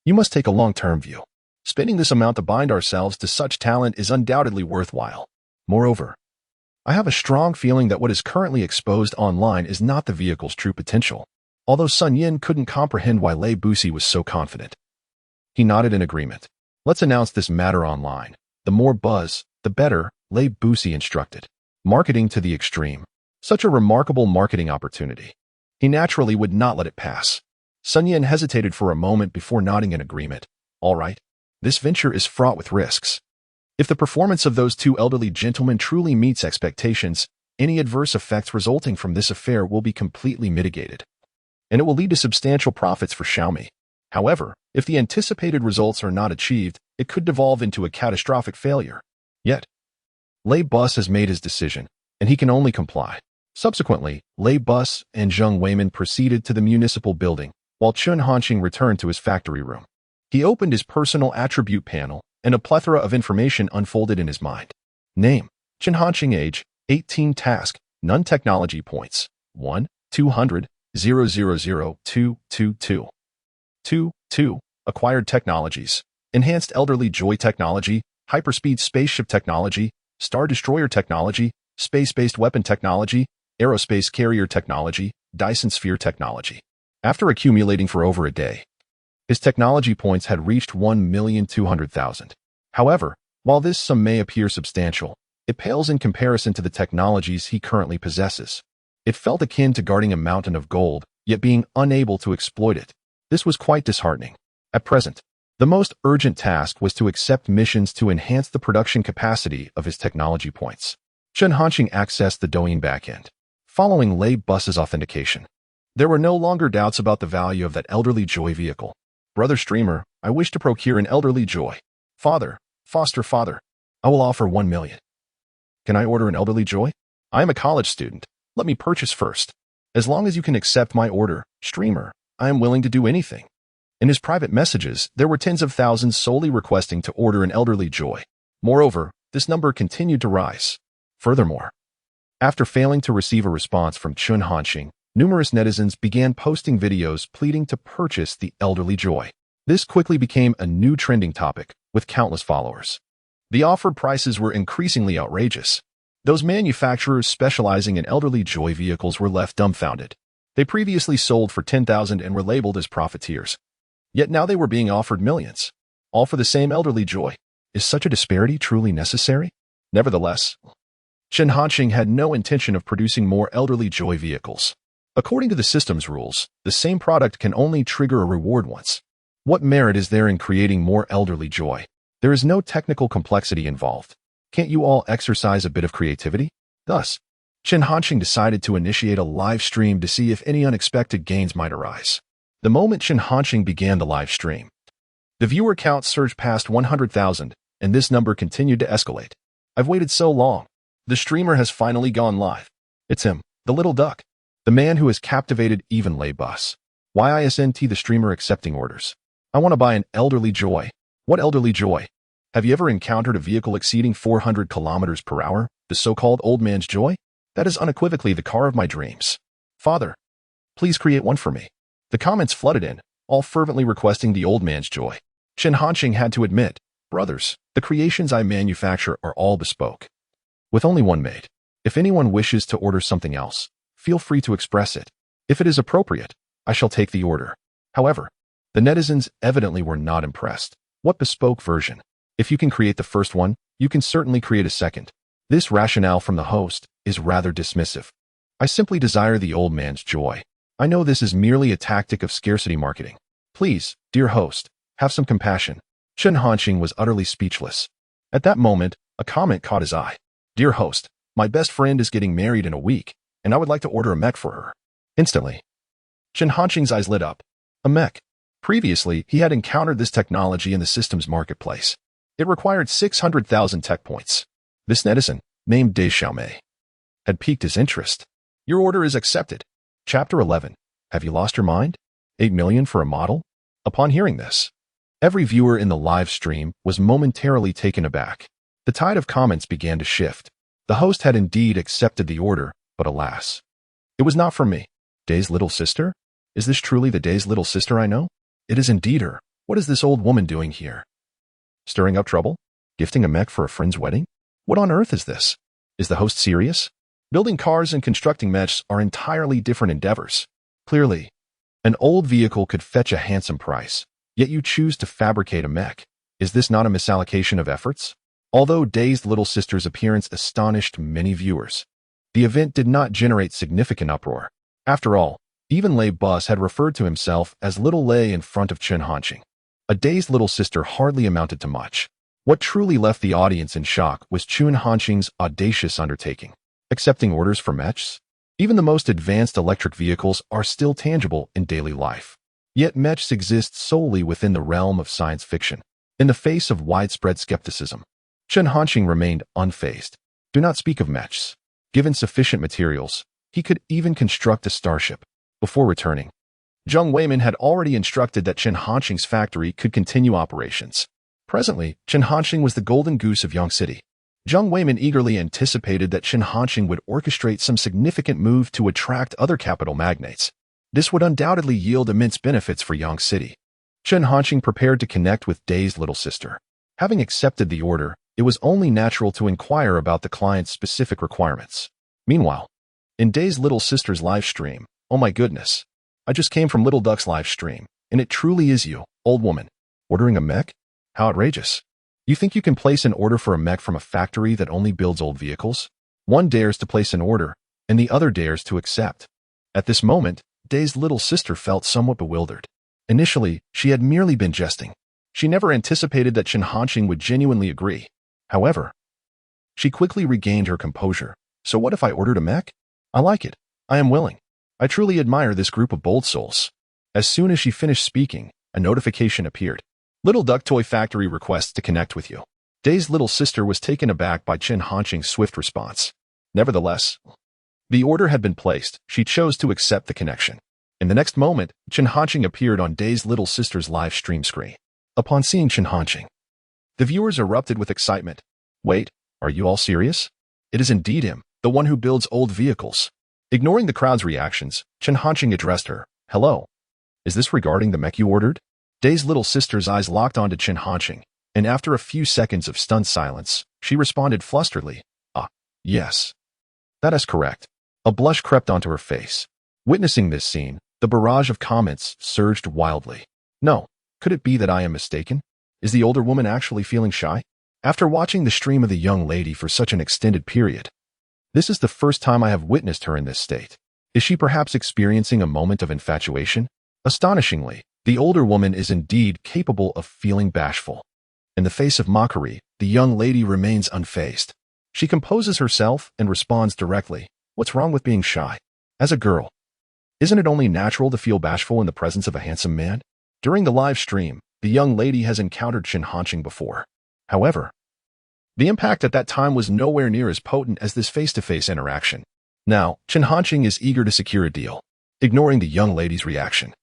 you must take a long-term view. Spending this amount to bind ourselves to such talent is undoubtedly worthwhile. Moreover, I have a strong feeling that what is currently exposed online is not the vehicle's true potential. Although Sun Yin couldn't comprehend why Lei Busi was so confident. He nodded in agreement. Let's announce this matter online. The more buzz, the better, Lei Busi instructed. Marketing to the extreme. Such a remarkable marketing opportunity. He naturally would not let it pass. Sun Yin hesitated for a moment before nodding in agreement. All right. This venture is fraught with risks. If the performance of those two elderly gentlemen truly meets expectations, any adverse effects resulting from this affair will be completely mitigated, and it will lead to substantial profits for Xiaomi. However, if the anticipated results are not achieved, it could devolve into a catastrophic failure. Yet, Lei Bus has made his decision, and he can only comply. Subsequently, Lei Bus and Zheng Weimin proceeded to the municipal building, while Chun Hanqing returned to his factory room. He opened his personal attribute panel, and a plethora of information unfolded in his mind. Name: Chun Hanqing. Age: 18. Task: none technology points. 1, 200, 0000222. 2. Acquired technologies: enhanced elderly joy technology, hyperspeed spaceship technology, star destroyer technology, space-based weapon technology, aerospace carrier technology, Dyson sphere technology. After accumulating for over a day, his technology points had reached 1,200,000. However, while this sum may appear substantial, it pales in comparison to the technologies he currently possesses. It felt akin to guarding a mountain of gold, yet being unable to exploit it. This was quite disheartening. At present, the most urgent task was to accept missions to enhance the production capacity of his technology points. Chun Hanqing accessed the Douyin backend. Following Lei Bus's authentication, there were no longer doubts about the value of that elderly joy vehicle. Brother streamer, I wish to procure an elderly joy. Father, foster father, I will offer 1 million. Can I order an elderly joy? I am a college student. Let me purchase first. As long as you can accept my order, streamer, I am willing to do anything. In his private messages, there were tens of thousands solely requesting to order an elderly joy. Moreover, this number continued to rise. Furthermore, after failing to receive a response from Chun Hanqing, numerous netizens began posting videos pleading to purchase the elderly joy. This quickly became a new trending topic, with countless followers. The offered prices were increasingly outrageous. Those manufacturers specializing in elderly joy vehicles were left dumbfounded. They previously sold for 10,000 and were labeled as profiteers. Yet now they were being offered millions, all for the same elderly joy. Is such a disparity truly necessary? Nevertheless, Chun Hanqing had no intention of producing more elderly joy vehicles. According to the system's rules, the same product can only trigger a reward once. What merit is there in creating more elderly joy? There is no technical complexity involved. Can't you all exercise a bit of creativity? Thus, Chun Hanqing decided to initiate a live stream to see if any unexpected gains might arise. The moment Chun Hanqing began the live stream, the viewer count surged past 100,000, and this number continued to escalate. I've waited so long. The streamer has finally gone live. It's him, the little duck. The man who has captivated even Lei Bus. YISNT the streamer accepting orders. I want to buy an elderly joy. What elderly joy? Have you ever encountered a vehicle exceeding 400 kilometers per hour, the so-called old man's joy? That is unequivocally the car of my dreams. Father, please create one for me. The comments flooded in, all fervently requesting the old man's joy. Chun Hanqing had to admit, brothers, the creations I manufacture are all bespoke, with only one made. If anyone wishes to order something else, feel free to express it. If it is appropriate, I shall take the order. However, the netizens evidently were not impressed. What bespoke version? If you can create the first one, you can certainly create a second. This rationale from the host is rather dismissive. I simply desire the old man's joy. I know this is merely a tactic of scarcity marketing. Please, dear host, have some compassion. Chun Hanqing was utterly speechless. At that moment, a comment caught his eye. Dear host, my best friend is getting married in a week, and I would like to order a mech for her. Instantly, Chen Hanqing's eyes lit up. A mech. Previously, he had encountered this technology in the system's marketplace. It required 600,000 tech points. This netizen, named De Xiaomei, had piqued his interest. Your order is accepted. Chapter 11. Have you lost your mind? 8 million for a model? Upon hearing this, every viewer in the live stream was momentarily taken aback. The tide of comments began to shift. The host had indeed accepted the order, but alas, it was not for me. Day's little sister? Is this truly the Day's little sister I know? It is indeed her. What is this old woman doing here? Stirring up trouble? Gifting a mech for a friend's wedding? What on earth is this? Is the host serious? Building cars and constructing mechs are entirely different endeavors. Clearly, an old vehicle could fetch a handsome price, yet you choose to fabricate a mech. Is this not a misallocation of efforts? Although Day's little sister's appearance astonished many viewers, the event did not generate significant uproar. After all, even Lei Bus had referred to himself as Little Lei in front of Chen Hanqing. A Day's little sister hardly amounted to much. What truly left the audience in shock was Chen Hanqing's audacious undertaking. Accepting orders for mechs? Even the most advanced electric vehicles are still tangible in daily life. Yet mechs exist solely within the realm of science fiction. In the face of widespread skepticism, Chen Hanqing remained unfazed. Do not speak of mechs. Given sufficient materials, he could even construct a starship. Before returning, Zheng Weimin had already instructed that Chen Hanqing's factory could continue operations. Presently, Chen Hanqing was the golden goose of Yang City. Zheng Weimin eagerly anticipated that Chen Hanqing would orchestrate some significant move to attract other capital magnates. This would undoubtedly yield immense benefits for Yang City. Chen Hanqing prepared to connect with Day's little sister. Having accepted the order, it was only natural to inquire about the client's specific requirements. Meanwhile, in Day's little sister's live stream, oh my goodness, I just came from Little Duck's live stream, and it truly is you, old woman. Ordering a mech? How outrageous. You think you can place an order for a mech from a factory that only builds old vehicles? One dares to place an order, and the other dares to accept. At this moment, Day's little sister felt somewhat bewildered. Initially, she had merely been jesting. She never anticipated that Chen Hanqing would genuinely agree. However, she quickly regained her composure. So what if I ordered a mech? I like it. I am willing. I truly admire this group of bold souls. As soon as she finished speaking, a notification appeared. Little Duck Toy Factory requests to connect with you. Day's little sister was taken aback by Chen Hanqing's swift response. Nevertheless, the order had been placed. She chose to accept the connection. In the next moment, Chen Hanqing appeared on Day's little sister's live stream screen. Upon seeing Chen Hanqing, the viewers erupted with excitement. Wait, are you all serious? It is indeed him, the one who builds old vehicles. Ignoring the crowd's reactions, Chen Hanqing addressed her. Hello. Is this regarding the mech you ordered? Day's little sister's eyes locked onto Chen Hanqing, and after a few seconds of stunned silence, she responded flusteredly. Yes. That is correct. A blush crept onto her face. Witnessing this scene, the barrage of comments surged wildly. No, could it be that I am mistaken? Is the older woman actually feeling shy? After watching the stream of the young lady for such an extended period, this is the first time I have witnessed her in this state. Is she perhaps experiencing a moment of infatuation? Astonishingly, the older woman is indeed capable of feeling bashful. In the face of mockery, the young lady remains unfazed. She composes herself and responds directly. What's wrong with being shy? As a girl, isn't it only natural to feel bashful in the presence of a handsome man? During the live stream, the young lady has encountered Chen Hanqing before. However, the impact at that time was nowhere near as potent as this face-to-face interaction. Now, Chen Hanqing is eager to secure a deal. Ignoring the young lady's reaction,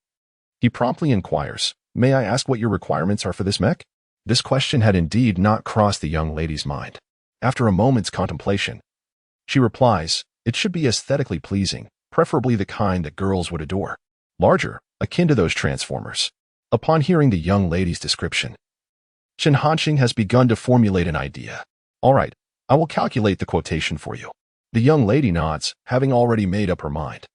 he promptly inquires, may I ask what your requirements are for this mech? This question had indeed not crossed the young lady's mind. After a moment's contemplation, she replies, it should be aesthetically pleasing, preferably the kind that girls would adore. Larger, akin to those Transformers. Upon hearing the young lady's description, Chen Hanqing has begun to formulate an idea. All right, I will calculate the quotation for you. The young lady nods, having already made up her mind.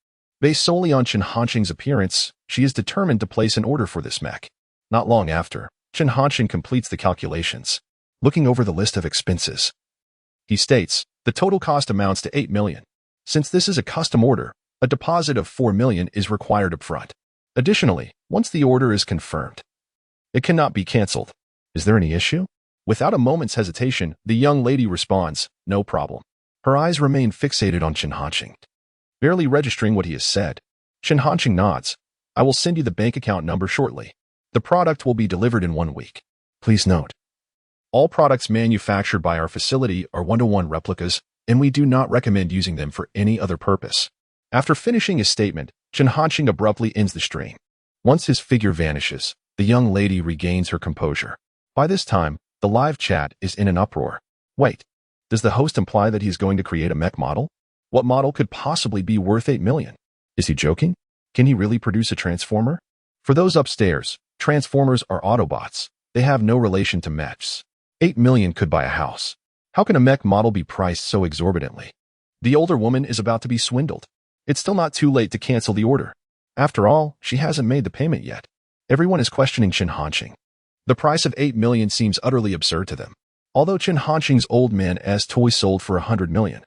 Based solely on Chen Hanqing's appearance, she is determined to place an order for this mech. Not long after, Chen Hanqing completes the calculations. Looking over the list of expenses, he states, the total cost amounts to 8 million. Since this is a custom order, a deposit of 4 million is required upfront. Additionally, once the order is confirmed, it cannot be cancelled. Is there any issue? Without a moment's hesitation, the young lady responds, no problem. Her eyes remain fixated on Chen Hanqing. barely registering what he has said. Chen Hanqing nods. I will send you the bank account number shortly. The product will be delivered in 1 week. Please note, all products manufactured by our facility are one-to-one replicas, and we do not recommend using them for any other purpose. After finishing his statement, Chen Hanqing abruptly ends the stream. Once his figure vanishes, the young lady regains her composure. By this time, the live chat is in an uproar. Wait, does the host imply that he's going to create a mech model? What model could possibly be worth 8 million? Is he joking? Can he really produce a transformer? For those upstairs, transformers are Autobots. They have no relation to mechs. 8 million could buy a house. How can a mech model be priced so exorbitantly? The older woman is about to be swindled. It's still not too late to cancel the order. After all, she hasn't made the payment yet. Everyone is questioning Chen Hanqing. The price of 8 million seems utterly absurd to them. Although Chen Hanqing's old man-ass toy sold for 100 million.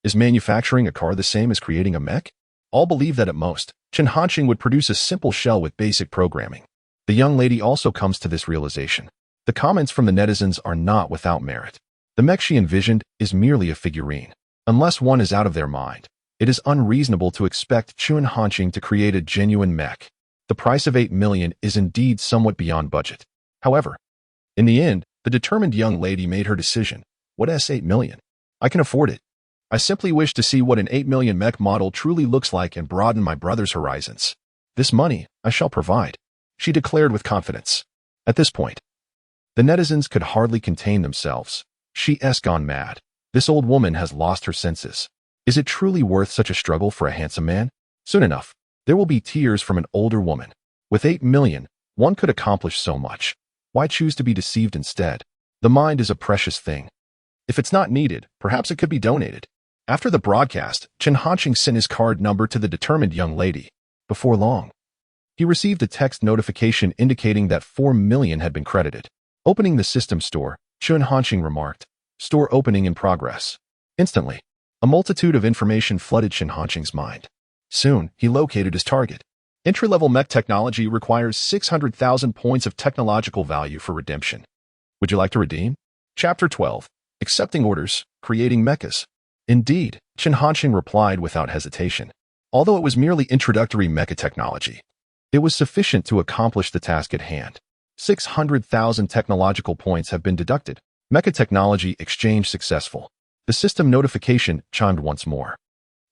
Is manufacturing a car the same as creating a mech? All believe that at most, Chen Hanqing would produce a simple shell with basic programming. The young lady also comes to this realization. The comments from the netizens are not without merit. The mech she envisioned is merely a figurine. Unless one is out of their mind, it is unreasonable to expect Chen Hanqing to create a genuine mech. The price of 8 million is indeed somewhat beyond budget. However, in the end, the determined young lady made her decision. What is 8 million? I can afford it. I simply wish to see what an 8 million mech model truly looks like and broaden my brother's horizons. This money I shall provide, she declared with confidence. At this point, the netizens could hardly contain themselves. She's gone mad. This old woman has lost her senses. Is it truly worth such a struggle for a handsome man? Soon enough, there will be tears from an older woman. With 8 million, one could accomplish so much. Why choose to be deceived instead? The mind is a precious thing. If it's not needed, perhaps it could be donated. After the broadcast, Chen Hanqing sent his card number to the determined young lady. Before long, he received a text notification indicating that 4 million had been credited. Opening the system store, Chen Hanqing remarked, "Store opening in progress." Instantly, a multitude of information flooded Chen Hanqing's mind. Soon, he located his target. Entry-level mech technology requires 600,000 points of technological value for redemption. Would you like to redeem? Chapter 12. Accepting Orders, Creating Mechas. Indeed, Chen Hanqing replied without hesitation. Although it was merely introductory mecha technology, it was sufficient to accomplish the task at hand. 600,000 technological points have been deducted. Mecha technology exchange successful. The system notification chimed once more.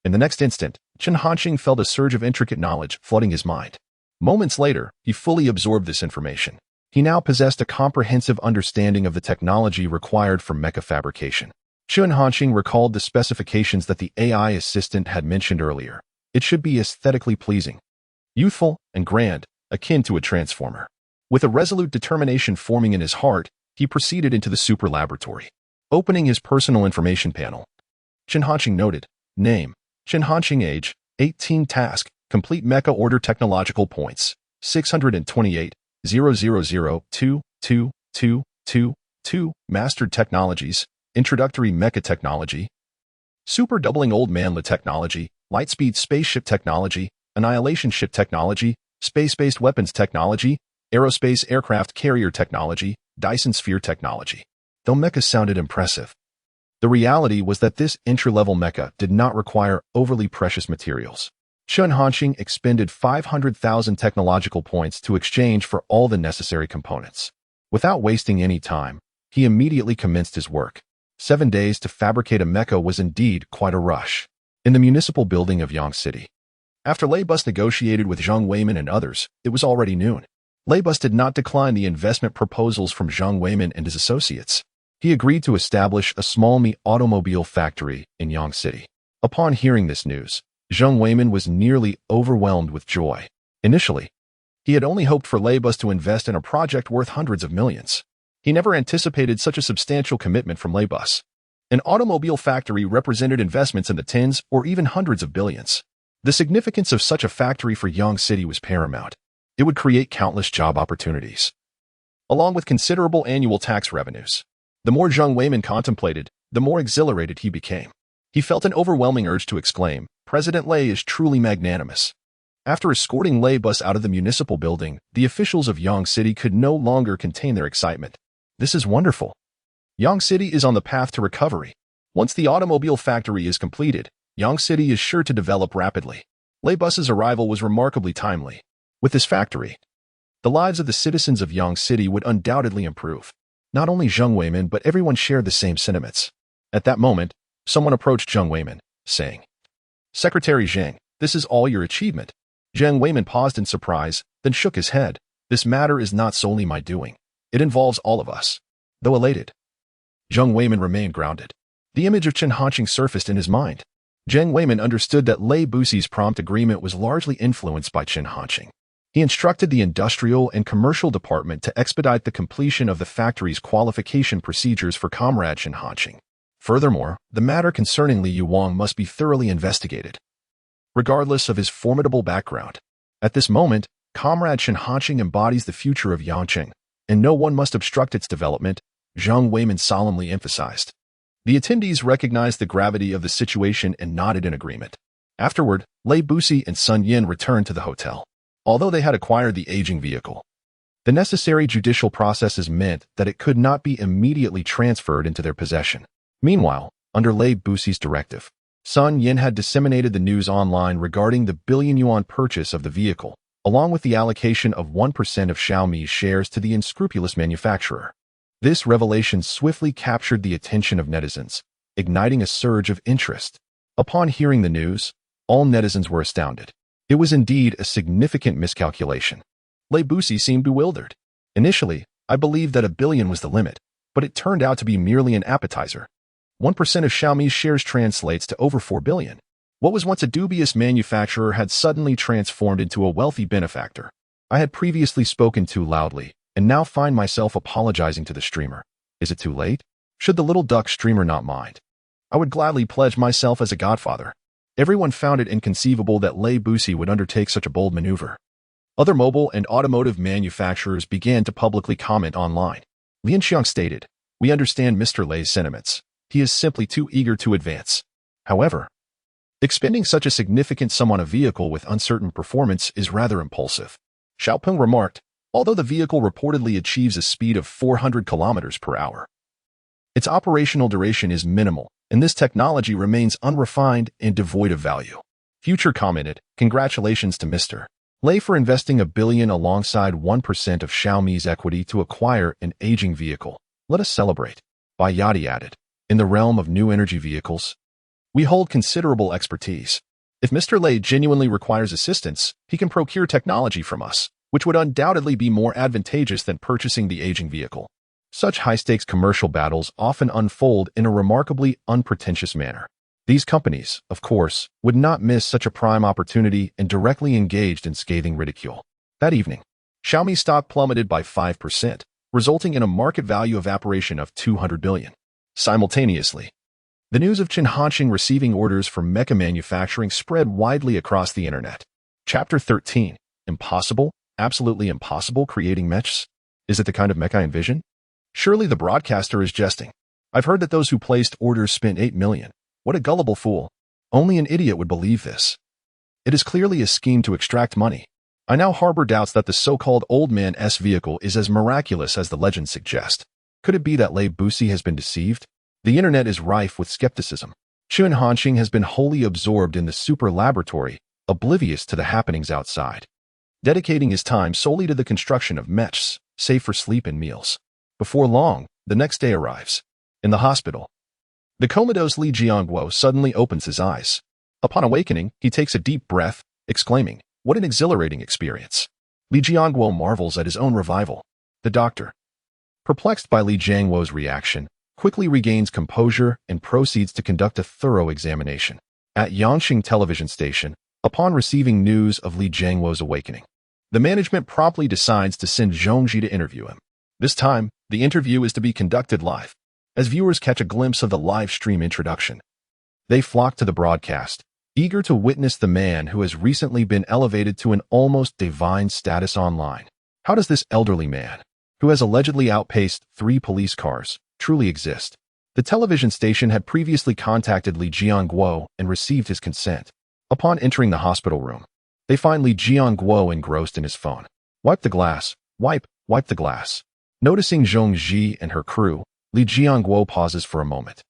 In the next instant, Chen Hanqing felt a surge of intricate knowledge flooding his mind. Moments later, he fully absorbed this information. He now possessed a comprehensive understanding of the technology required for mecha fabrication. Chen Hanqing recalled the specifications that the AI assistant had mentioned earlier. It should be aesthetically pleasing, youthful, and grand, akin to a transformer. With a resolute determination forming in his heart, he proceeded into the super laboratory. Opening his personal information panel, Chen Hanqing noted, Name, Chen Hanqing, age, 18, task, complete mecha order technological points, 628, 000222222, mastered technologies, introductory mecha technology, super doubling old man la technology, lightspeed spaceship technology, annihilation ship technology, space-based weapons technology, aerospace aircraft carrier technology, Dyson sphere technology. Though mecha sounded impressive, the reality was that this entry-level mecha did not require overly precious materials. Chen Hanqing expended 500,000 technological points to exchange for all the necessary components. Without wasting any time, he immediately commenced his work. 7 days to fabricate a mecha was indeed quite a rush. In the municipal building of Yang City, after Leibus negotiated with Zhang Weiman and others, it was already noon. Leibus did not decline the investment proposals from Zhang Weiman and his associates. He agreed to establish a small automobile factory in Yang City. Upon hearing this news, Zhang Weiman was nearly overwhelmed with joy. Initially, he had only hoped for Leibus to invest in a project worth hundreds of millions. He never anticipated such a substantial commitment from Leibus. An automobile factory represented investments in the tens or even hundreds of billions. The significance of such a factory for Yang City was paramount. It would create countless job opportunities, along with considerable annual tax revenues. The more Zhang Weiman contemplated, the more exhilarated he became. He felt an overwhelming urge to exclaim, President Lei is truly magnanimous. After escorting Leibus out of the municipal building, the officials of Yang City could no longer contain their excitement. This is wonderful. Yang City is on the path to recovery. Once the automobile factory is completed, Yang City is sure to develop rapidly. Lei Bus's arrival was remarkably timely. With this factory, the lives of the citizens of Yang City would undoubtedly improve. Not only Zheng Weimin, but everyone shared the same sentiments. At that moment, someone approached Zheng Weimin, saying, "Secretary Zheng, this is all your achievement." Zheng Weimin paused in surprise, then shook his head. "This matter is not solely my doing. It involves all of us." Though elated, Zheng Weimin remained grounded. The image of Chen Hanqing surfaced in his mind. Zheng Weimin understood that Lei Buxi's prompt agreement was largely influenced by Chen Hanqing. He instructed the industrial and commercial department to expedite the completion of the factory's qualification procedures for Comrade Chen Hanqing. Furthermore, the matter concerning Li Yuang must be thoroughly investigated, regardless of his formidable background. At this moment, Comrade Chen Hanqing embodies the future of Yangqing, and no one must obstruct its development, Zheng Weimin solemnly emphasized. The attendees recognized the gravity of the situation and nodded in agreement. Afterward, Lei Buxi and Sun Yin returned to the hotel. Although they had acquired the aging vehicle, the necessary judicial processes meant that it could not be immediately transferred into their possession. Meanwhile, under Lei Buxi's directive, Sun Yin had disseminated the news online regarding the billion-yuan purchase of the vehicle, along with the allocation of 1% of Xiaomi's shares to the unscrupulous manufacturer. This revelation swiftly captured the attention of netizens, igniting a surge of interest. Upon hearing the news, all netizens were astounded. It was indeed a significant miscalculation. Lei Buxi seemed bewildered. "Initially, I believed that 1 billion was the limit, but it turned out to be merely an appetizer. 1% of Xiaomi's shares translates to over 4 billion. What was once a dubious manufacturer had suddenly transformed into a wealthy benefactor. I had previously spoken too loudly, and now find myself apologizing to the streamer. Is it too late? Should the little duck streamer not mind? I would gladly pledge myself as a godfather." Everyone found it inconceivable that Lei Buxi would undertake such a bold maneuver. Other mobile and automotive manufacturers began to publicly comment online. Lian Xiang stated, "We understand Mr. Lei's sentiments. He is simply too eager to advance. However, expending such a significant sum on a vehicle with uncertain performance is rather impulsive." Xiaopeng remarked, "Although the vehicle reportedly achieves a speed of 400 kilometers per hour, its operational duration is minimal, and this technology remains unrefined and devoid of value." Future commented, "Congratulations to Mr. Lei for investing 1 billion alongside 1% of Xiaomi's equity to acquire an aging vehicle. Let us celebrate." Bayati added, "In the realm of new energy vehicles, we hold considerable expertise. If Mr. Lei genuinely requires assistance, he can procure technology from us, which would undoubtedly be more advantageous than purchasing the aging vehicle." Such high-stakes commercial battles often unfold in a remarkably unpretentious manner. These companies, of course, would not miss such a prime opportunity and directly engaged in scathing ridicule. That evening, Xiaomi stock plummeted by 5%, resulting in a market value evaporation of 200 billion. Simultaneously, the news of Chen Hanqing receiving orders for mecha manufacturing spread widely across the internet. Chapter 13. Impossible? Absolutely impossible creating mechs? Is it the kind of mech I envision? Surely the broadcaster is jesting. I've heard that those who placed orders spent 8 million. What a gullible fool. Only an idiot would believe this. It is clearly a scheme to extract money. I now harbor doubts that the so-called old man's vehicle is as miraculous as the legends suggest. Could it be that Lei Buxi has been deceived? The internet is rife with skepticism. Chen Hanqing has been wholly absorbed in the super laboratory, oblivious to the happenings outside, dedicating his time solely to the construction of mechs, save for sleep and meals. Before long, the next day arrives. In the hospital, the comatose Li Jiangguo suddenly opens his eyes. Upon awakening, he takes a deep breath, exclaiming, "What an exhilarating experience." Li Jiangguo marvels at his own revival. The doctor, perplexed by Li Jiangguo's reaction, quickly regains composure and proceeds to conduct a thorough examination. At Yangqing television station, upon receiving news of Li Jiangguo's awakening, the management promptly decides to send Zhongji to interview him. This time, the interview is to be conducted live. As viewers catch a glimpse of the live stream introduction, they flock to the broadcast, eager to witness the man who has recently been elevated to an almost divine status online. How does this elderly man, who has allegedly outpaced 3 police cars, truly exist? The television station had previously contacted Li Jiangguo and received his consent. Upon entering the hospital room, they find Li Jiangguo engrossed in his phone. "Wipe the glass. Wipe the glass." Noticing Zhong Ji and her crew, Li Jiangguo pauses for a moment,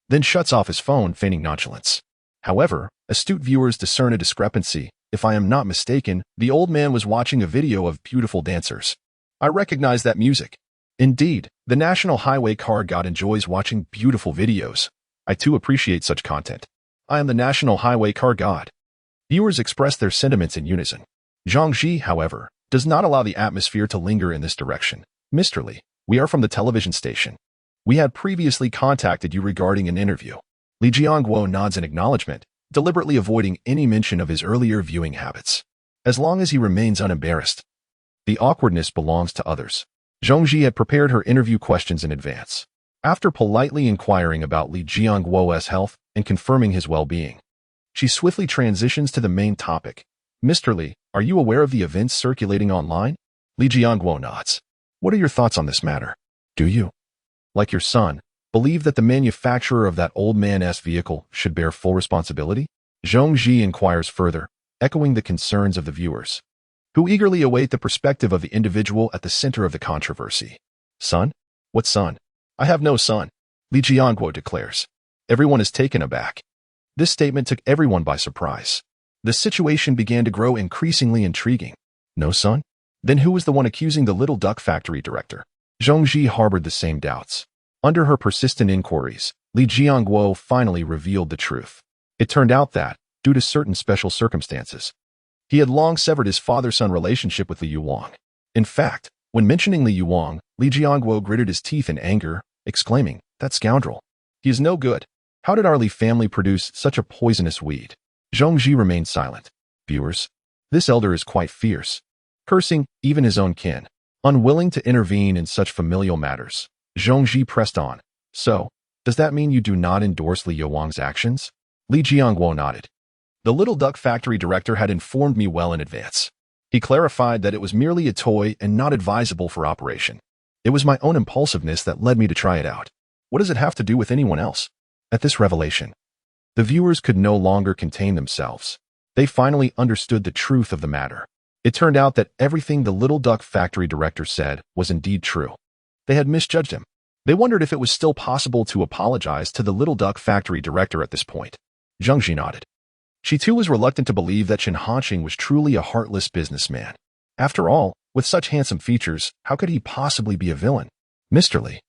then shuts off his phone, feigning nonchalance. However, astute viewers discern a discrepancy. If I am not mistaken, the old man was watching a video of beautiful dancers. I recognize that music. Indeed, the National Highway Car God enjoys watching beautiful videos. I too appreciate such content. I am the National Highway Car God. Viewers express their sentiments in unison. Zhang Ji, however, does not allow the atmosphere to linger in this direction. Mr. Li, we are from the television station. We had previously contacted you regarding an interview. Li Jiangguo nods in acknowledgement, deliberately avoiding any mention of his earlier viewing habits. As long as he remains unembarrassed, the awkwardness belongs to others. Zhang Ji had prepared her interview questions in advance. After politely inquiring about Li Jiangguo's health and confirming his well-being, she swiftly transitions to the main topic. Mr. Li, are you aware of the events circulating online? Li Jiangguo nods. What are your thoughts on this matter? Do you, like your son, believe that the manufacturer of that old man's vehicle should bear full responsibility? Zhang Ji inquires further, echoing the concerns of the viewers, who eagerly await the perspective of the individual at the center of the controversy. Son? What son? I have no son, Li Jiangguo declares. Everyone is taken aback. This statement took everyone by surprise. The situation began to grow increasingly intriguing. No son? Then who was the one accusing the Little Duck Factory director? Zhang Ji harbored the same doubts. Under her persistent inquiries, Li Jiangguo finally revealed the truth. It turned out that, due to certain special circumstances, he had long severed his father-son relationship with Li Yuwang. In fact, when mentioning Li Yuwang, Li Jiangguo gritted his teeth in anger, exclaiming, "That scoundrel! He is no good. How did our Li family produce such a poisonous weed?" Zhang Ji remained silent. Viewers, this elder is quite fierce, cursing even his own kin. Unwilling to intervene in such familial matters, Zhang Ji pressed on. So, does that mean you do not endorse Li Yuwang's actions? Li Jiangguo nodded. The Little Duck Factory director had informed me well in advance. He clarified that it was merely a toy and not advisable for operation. It was my own impulsiveness that led me to try it out. What does it have to do with anyone else? At this revelation, the viewers could no longer contain themselves. They finally understood the truth of the matter. It turned out that everything the Little Duck Factory director said was indeed true. They had misjudged him. They wondered if it was still possible to apologize to the Little Duck Factory director at this point. Zhang Ji nodded. She too was reluctant to believe that Chen Hanqing was truly a heartless businessman. After all, with such handsome features, how could he possibly be a villain? Mr. Li,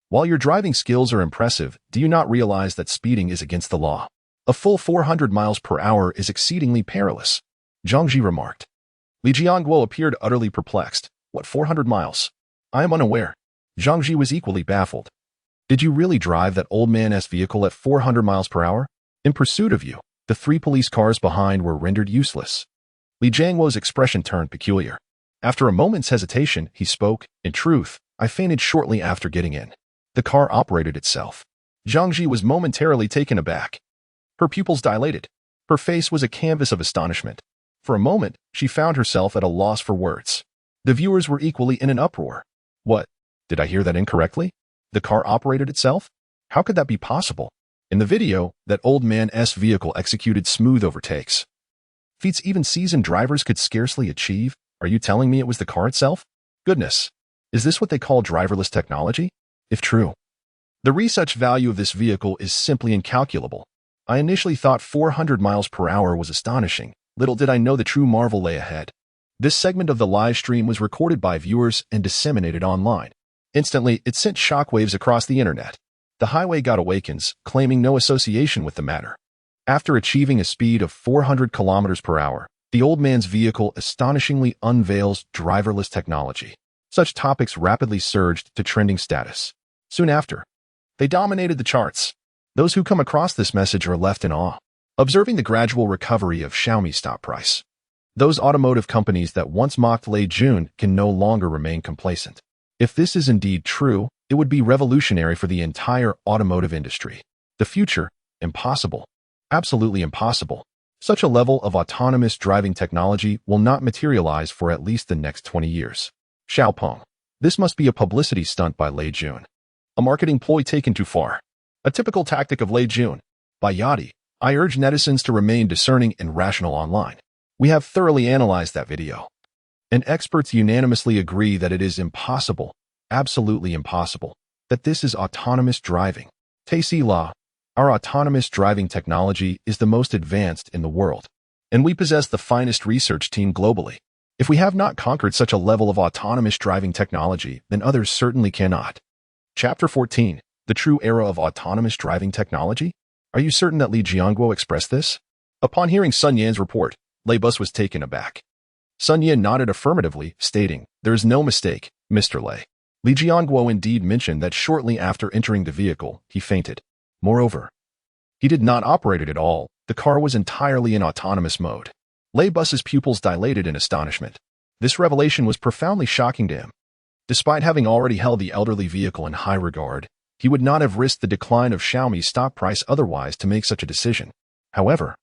while your driving skills are impressive, do you not realize that speeding is against the law? A full 400 miles per hour is exceedingly perilous, Zhang Ji remarked. Li Jiangguo appeared utterly perplexed. What 400 miles? I am unaware. Zhang Ji was equally baffled. Did you really drive that old man's vehicle at 400 miles per hour? In pursuit of you, the 3 police cars behind were rendered useless. Li Jiangguo's expression turned peculiar. After a moment's hesitation, he spoke, "In truth, I fainted shortly after getting in. The car operated itself." Zhang Ji was momentarily taken aback. Her pupils dilated. Her face was a canvas of astonishment. For a moment, she found herself at a loss for words. The viewers were equally in an uproar. What? Did I hear that incorrectly? The car operated itself? How could that be possible? In the video, that old man's vehicle executed smooth overtakes. Feats even seasoned drivers could scarcely achieve. Are you telling me it was the car itself? Goodness. Is this what they call driverless technology? If true, the research value of this vehicle is simply incalculable. I initially thought 400 miles per hour was astonishing. Little did I know the true marvel lay ahead. This segment of the live stream was recorded by viewers and disseminated online. Instantly, it sent shockwaves across the internet. The highway god awakens, claiming no association with the matter. After achieving a speed of 400 kilometers per hour, the old man's vehicle astonishingly unveils driverless technology. Such topics rapidly surged to trending status. Soon after, they dominated the charts. Those who come across this message are left in awe, observing the gradual recovery of Xiaomi's stock price. Those automotive companies that once mocked Lei Jun can no longer remain complacent. If this is indeed true, it would be revolutionary for the entire automotive industry. The future, impossible. Absolutely impossible. Such a level of autonomous driving technology will not materialize for at least the next 20 years. Xiaopeng. This must be a publicity stunt by Lei Jun. A marketing ploy taken too far. A typical tactic of Lei Jun. By Yachty, I urge netizens to remain discerning and rational online. We have thoroughly analyzed that video, and experts unanimously agree that it is impossible, absolutely impossible, that this is autonomous driving. Taisi La, Our autonomous driving technology is the most advanced in the world, and we possess the finest research team globally. If we have not conquered such a level of autonomous driving technology, then others certainly cannot. Chapter 14. The True Era of Autonomous Driving Technology? Are you certain that Li Jianguo expressed this? Upon hearing Sun Yan's report, Lei Bus was taken aback. Sun Yan nodded affirmatively, stating, "There is no mistake, Mr. Lei." Li Jianguo indeed mentioned that shortly after entering the vehicle, he fainted. Moreover, he did not operate it at all. The car was entirely in autonomous mode. Lei Bus's pupils dilated in astonishment. This revelation was profoundly shocking to him. Despite having already held the elderly vehicle in high regard, he would not have risked the decline of Xiaomi's stock price otherwise to make such a decision. However,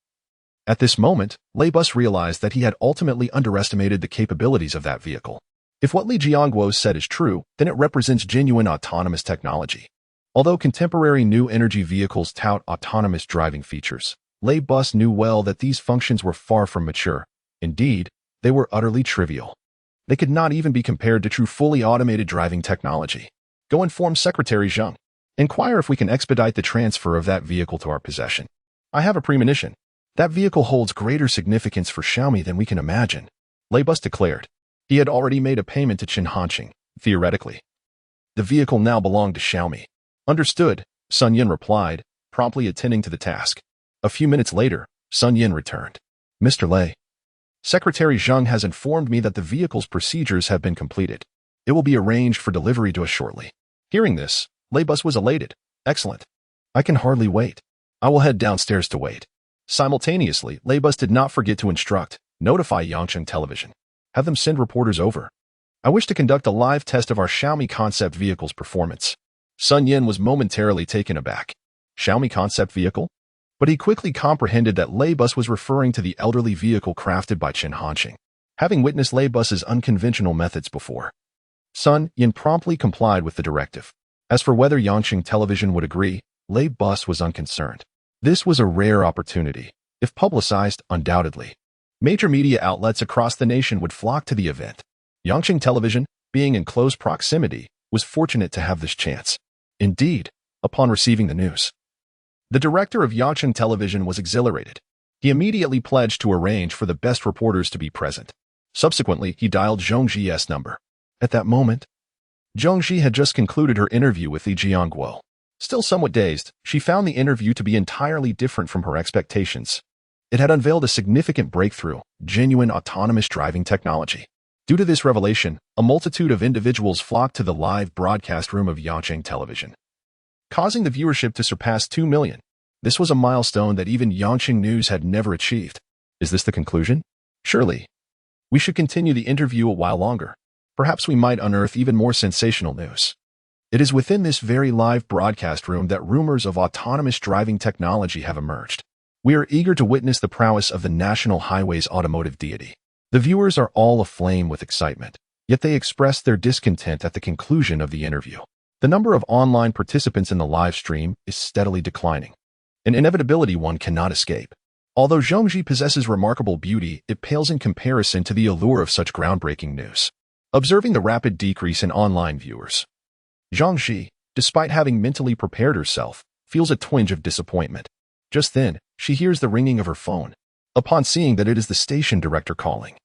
at this moment, Lei Bus realized that he had ultimately underestimated the capabilities of that vehicle. If what Li Jianguo said is true, then it represents genuine autonomous technology. Although contemporary new energy vehicles tout autonomous driving features, Lei Bus knew well that these functions were far from mature. Indeed, they were utterly trivial. They could not even be compared to true fully automated driving technology. Go inform Secretary Zheng. Inquire if we can expedite the transfer of that vehicle to our possession. I have a premonition. That vehicle holds greater significance for Xiaomi than we can imagine, Lei Bus declared. He had already made a payment to Qin Hanqing, theoretically. The vehicle now belonged to Xiaomi. Understood, Sun Yan replied, promptly attending to the task. A few minutes later, Sun Yan returned. Mr. Lei, Secretary Zheng has informed me that the vehicle's procedures have been completed. It will be arranged for delivery to us shortly. Hearing this, Lei Bus was elated. Excellent. I can hardly wait. I will head downstairs to wait. Simultaneously, Lei Bus did not forget to notify Yangcheng Television. Have them send reporters over. I wish to conduct a live test of our Xiaomi concept vehicle's performance. Sun Yan was momentarily taken aback. Xiaomi concept vehicle? But he quickly comprehended that Lei Bus was referring to the elderly vehicle crafted by Qin Hanqing. Having witnessed Lei Bus's unconventional methods before, Sun Yan promptly complied with the directive. As for whether Yangcheng Television would agree, Lei Bus was unconcerned. This was a rare opportunity. If publicized, undoubtedly, major media outlets across the nation would flock to the event. Yangcheng Television, being in close proximity, was fortunate to have this chance. Indeed, upon receiving the news, the director of Yangcheng Television was exhilarated. He immediately pledged to arrange for the best reporters to be present. Subsequently, he dialed Zhong Ji's number. At that moment, Zhong Ji had just concluded her interview with Li Jianguo. Still somewhat dazed, she found the interview to be entirely different from her expectations. It had unveiled a significant breakthrough, genuine autonomous driving technology. Due to this revelation, a multitude of individuals flocked to the live broadcast room of Yangcheng Television, causing the viewership to surpass 2 million. This was a milestone that even Yangcheng News had never achieved. Is this the conclusion? Surely. We should continue the interview a while longer. Perhaps we might unearth even more sensational news. It is within this very live broadcast room that rumors of autonomous driving technology have emerged. We are eager to witness the prowess of the National Highways automotive deity. The viewers are all aflame with excitement, yet they express their discontent at the conclusion of the interview. The number of online participants in the live stream is steadily declining, an inevitability one cannot escape. Although Zhongji possesses remarkable beauty, it pales in comparison to the allure of such groundbreaking news. Observing the rapid decrease in online viewers, Zhongji, despite having mentally prepared herself, feels a twinge of disappointment. Just then, she hears the ringing of her phone. Upon seeing that it is the station director calling,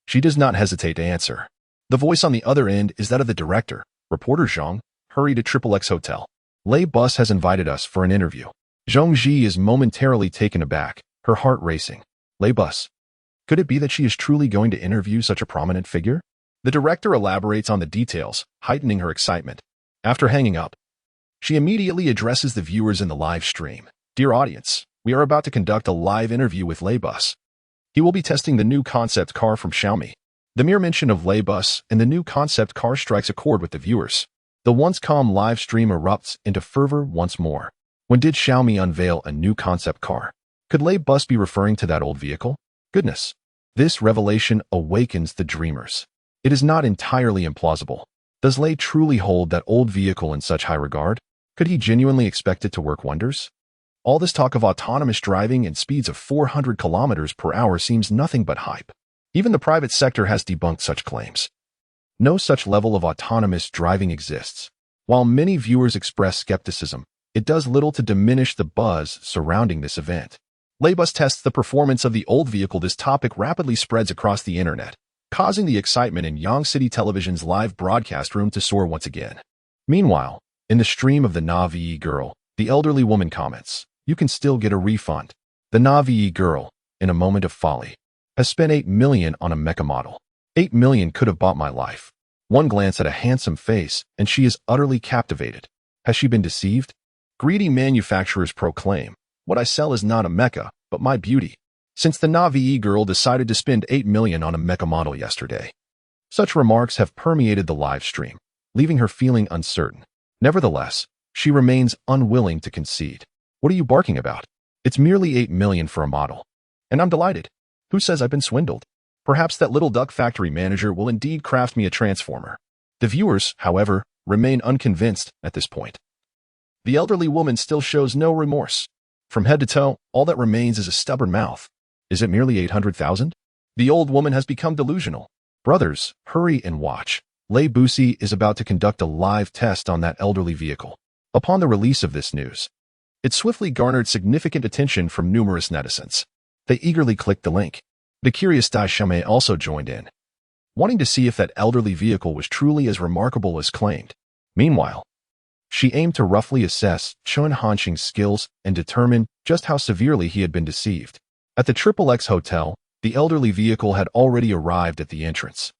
she does not hesitate to answer. The voice on the other end is that of the director. Reporter Zhang, hurry to XXX Hotel. Lei Bus has invited us for an interview. Zhongji is momentarily taken aback, her heart racing. Lei Bus. Could it be that she is truly going to interview such a prominent figure? The director elaborates on the details, heightening her excitement. After hanging up, she immediately addresses the viewers in the live stream. Dear audience, we are about to conduct a live interview with Lei Bus. He will be testing the new concept car from Xiaomi. The mere mention of Lei Bus and the new concept car strikes a chord with the viewers. The once calm live stream erupts into fervor once more. When did Xiaomi unveil a new concept car? Could Lei Bus be referring to that old vehicle? Goodness. This revelation awakens the dreamers. It is not entirely implausible. Does Lei truly hold that old vehicle in such high regard? Could he genuinely expect it to work wonders? All this talk of autonomous driving and speeds of 400 kilometers per hour seems nothing but hype. Even the private sector has debunked such claims. No such level of autonomous driving exists. While many viewers express skepticism, it does little to diminish the buzz surrounding this event. Laybus tests the performance of the old vehicle. This topic rapidly spreads across the internet, causing the excitement in Yangcity Television's live broadcast room to soar once again. Meanwhile, in the stream of the Navi girl, the elderly woman comments, "You can still get a refund." The Navi girl, in a moment of folly, has spent $8 million on a mecha model. $8 million could have bought my life. One glance at a handsome face, and she is utterly captivated. Has she been deceived? Greedy manufacturers proclaim, "What I sell is not a mecha, but my beauty." Since the Navi girl decided to spend $8 million on a mecha model yesterday. Such remarks have permeated the live stream, leaving her feeling uncertain. Nevertheless, she remains unwilling to concede. "What are you barking about? It's merely $8 million for a model. And I'm delighted. Who says I've been swindled? Perhaps that little duck factory manager will indeed craft me a transformer." The viewers, however, remain unconvinced at this point. The elderly woman still shows no remorse. From head to toe, all that remains is a stubborn mouth. Is it merely 800,000? The old woman has become delusional. Brothers, hurry and watch. Lei Busi is about to conduct a live test on that elderly vehicle. Upon the release of this news, it swiftly garnered significant attention from numerous netizens. They eagerly clicked the link. The curious Dai Shame also joined in, wanting to see if that elderly vehicle was truly as remarkable as claimed. Meanwhile, she aimed to roughly assess Chun Hanxing's skills and determine just how severely he had been deceived. At the XXX Hotel, the elderly vehicle had already arrived at the entrance.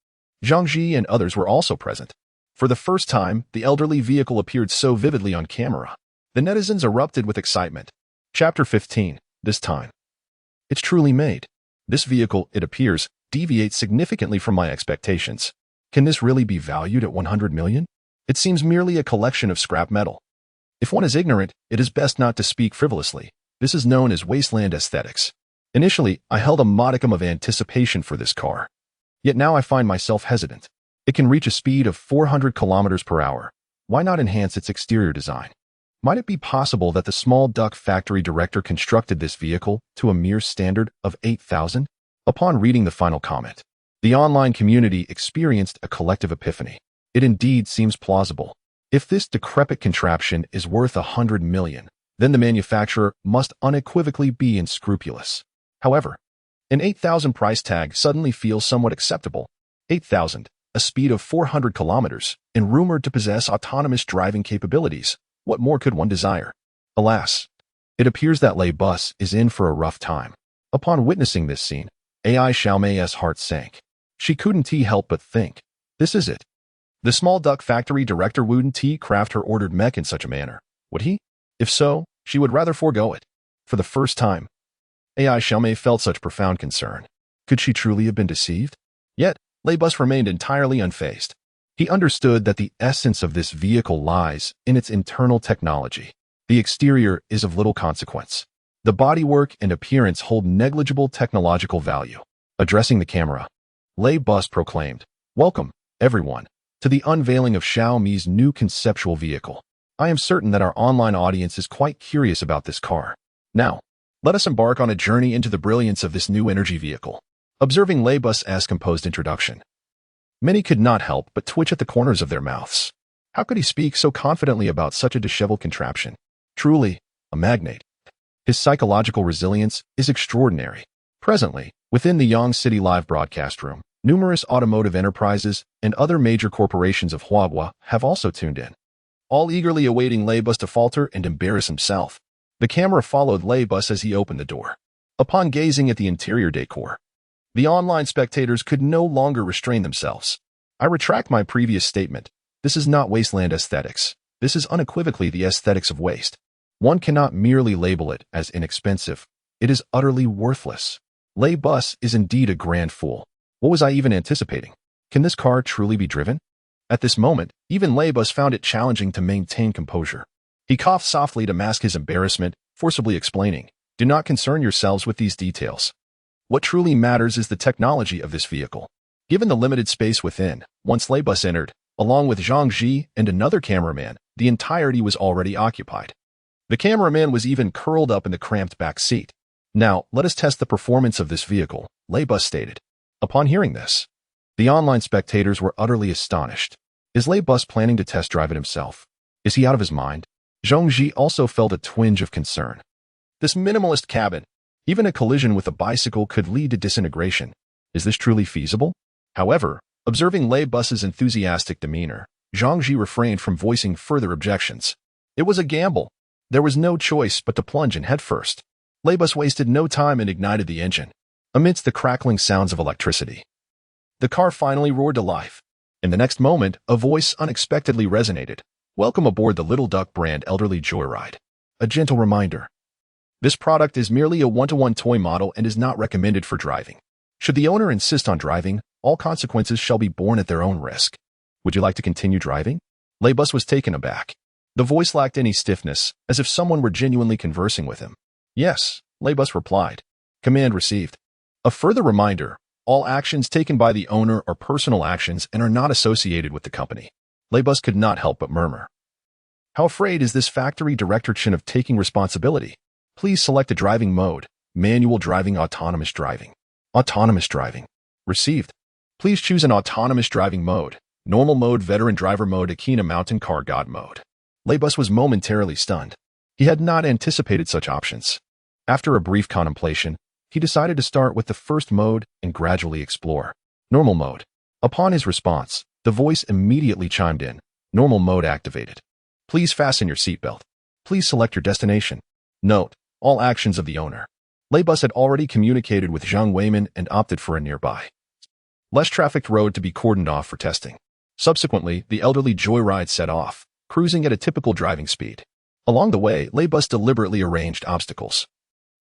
Zhang Ji and others were also present. For the first time, the elderly vehicle appeared so vividly on camera. The netizens erupted with excitement. Chapter 15. This time. It's truly made. This vehicle, it appears, deviates significantly from my expectations. Can this really be valued at 100 million? It seems merely a collection of scrap metal. If one is ignorant, it is best not to speak frivolously. This is known as Wasteland aesthetics. Initially, I held a modicum of anticipation for this car. Yet now I find myself hesitant. It can reach a speed of 400 kilometers per hour. Why not enhance its exterior design? Might it be possible that the small duck factory director constructed this vehicle to a mere standard of 8,000? Upon reading the final comment, the online community experienced a collective epiphany. It indeed seems plausible. If this decrepit contraption is worth 100 million, then the manufacturer must unequivocally be unscrupulous. However, an 8,000 price tag suddenly feels somewhat acceptable. 8,000, a speed of 400 kilometers, and rumored to possess autonomous driving capabilities. What more could one desire? Alas, it appears that Lei Bus is in for a rough time. Upon witnessing this scene, AI Xiaomei's heart sank. She couldn't help but think, this is it. The small duck factory director wouldn't craft her ordered mech in such a manner, would he? If so, she would rather forego it. For the first time, AI Xiaomei felt such profound concern. Could she truly have been deceived? Yet, Lei Bus remained entirely unfazed. He understood that the essence of this vehicle lies in its internal technology. The exterior is of little consequence. The bodywork and appearance hold negligible technological value. Addressing the camera, Lei Bus proclaimed, "Welcome, everyone, to the unveiling of Xiaomi's new conceptual vehicle. I am certain that our online audience is quite curious about this car. Now, let us embark on a journey into the brilliance of this new energy vehicle." Observing Lei Bus's composed introduction, many could not help but twitch at the corners of their mouths. How could he speak so confidently about such a disheveled contraption? Truly, a magnate. His psychological resilience is extraordinary. Presently, within the Yangcity live broadcast room, numerous automotive enterprises and other major corporations of Huahua have also tuned in, all eagerly awaiting Lei Bus to falter and embarrass himself. The camera followed Lei Bus as he opened the door. Upon gazing at the interior decor, the online spectators could no longer restrain themselves. I retract my previous statement. This is not Wasteland aesthetics. This is unequivocally the aesthetics of waste. One cannot merely label it as inexpensive. It is utterly worthless. Lei Bus is indeed a grand fool. What was I even anticipating? Can this car truly be driven? At this moment, even Lei Bus found it challenging to maintain composure. He coughed softly to mask his embarrassment, forcibly explaining, "Do not concern yourselves with these details. What truly matters is the technology of this vehicle." Given the limited space within, once Lei Bus entered, along with Zhang Ji and another cameraman, the entirety was already occupied. The cameraman was even curled up in the cramped back seat. "Now, let us test the performance of this vehicle," Lei Bus stated. Upon hearing this, the online spectators were utterly astonished. Is Lei Bus planning to test drive it himself? Is he out of his mind? Zhongji also felt a twinge of concern. This minimalist cabin, even a collision with a bicycle could lead to disintegration. Is this truly feasible? However, observing Lei Bus's enthusiastic demeanor, Zhongji refrained from voicing further objections. It was a gamble. There was no choice but to plunge in headfirst. Lei Bus wasted no time and ignited the engine. Amidst the crackling sounds of electricity, the car finally roared to life. In the next moment, a voice unexpectedly resonated. Welcome aboard the Little Duck brand Elderly Joyride. A gentle reminder. This product is merely a one-to-one toy model and is not recommended for driving. Should the owner insist on driving, all consequences shall be borne at their own risk. Would you like to continue driving? Lei Bus was taken aback. The voice lacked any stiffness, as if someone were genuinely conversing with him. Yes, Lei Bus replied. Command received. A further reminder, all actions taken by the owner are personal actions and are not associated with the company. Lei Bus could not help but murmur. How afraid is this factory director Chin of taking responsibility? Please select a driving mode, manual driving, autonomous driving. Autonomous driving. Received. Please choose an autonomous driving mode, normal mode, veteran driver mode, Akina mountain car god mode. Lei Bus was momentarily stunned. He had not anticipated such options. After a brief contemplation, he decided to start with the first mode and gradually explore. Normal mode. Upon his response, the voice immediately chimed in. Normal mode activated. Please fasten your seatbelt. Please select your destination. Note, all actions of the owner. Lei Bus had already communicated with Zhang Weiman and opted for a nearby, less trafficked road to be cordoned off for testing. Subsequently, the elderly joyride set off, cruising at a typical driving speed. Along the way, Lei Bus deliberately arranged obstacles,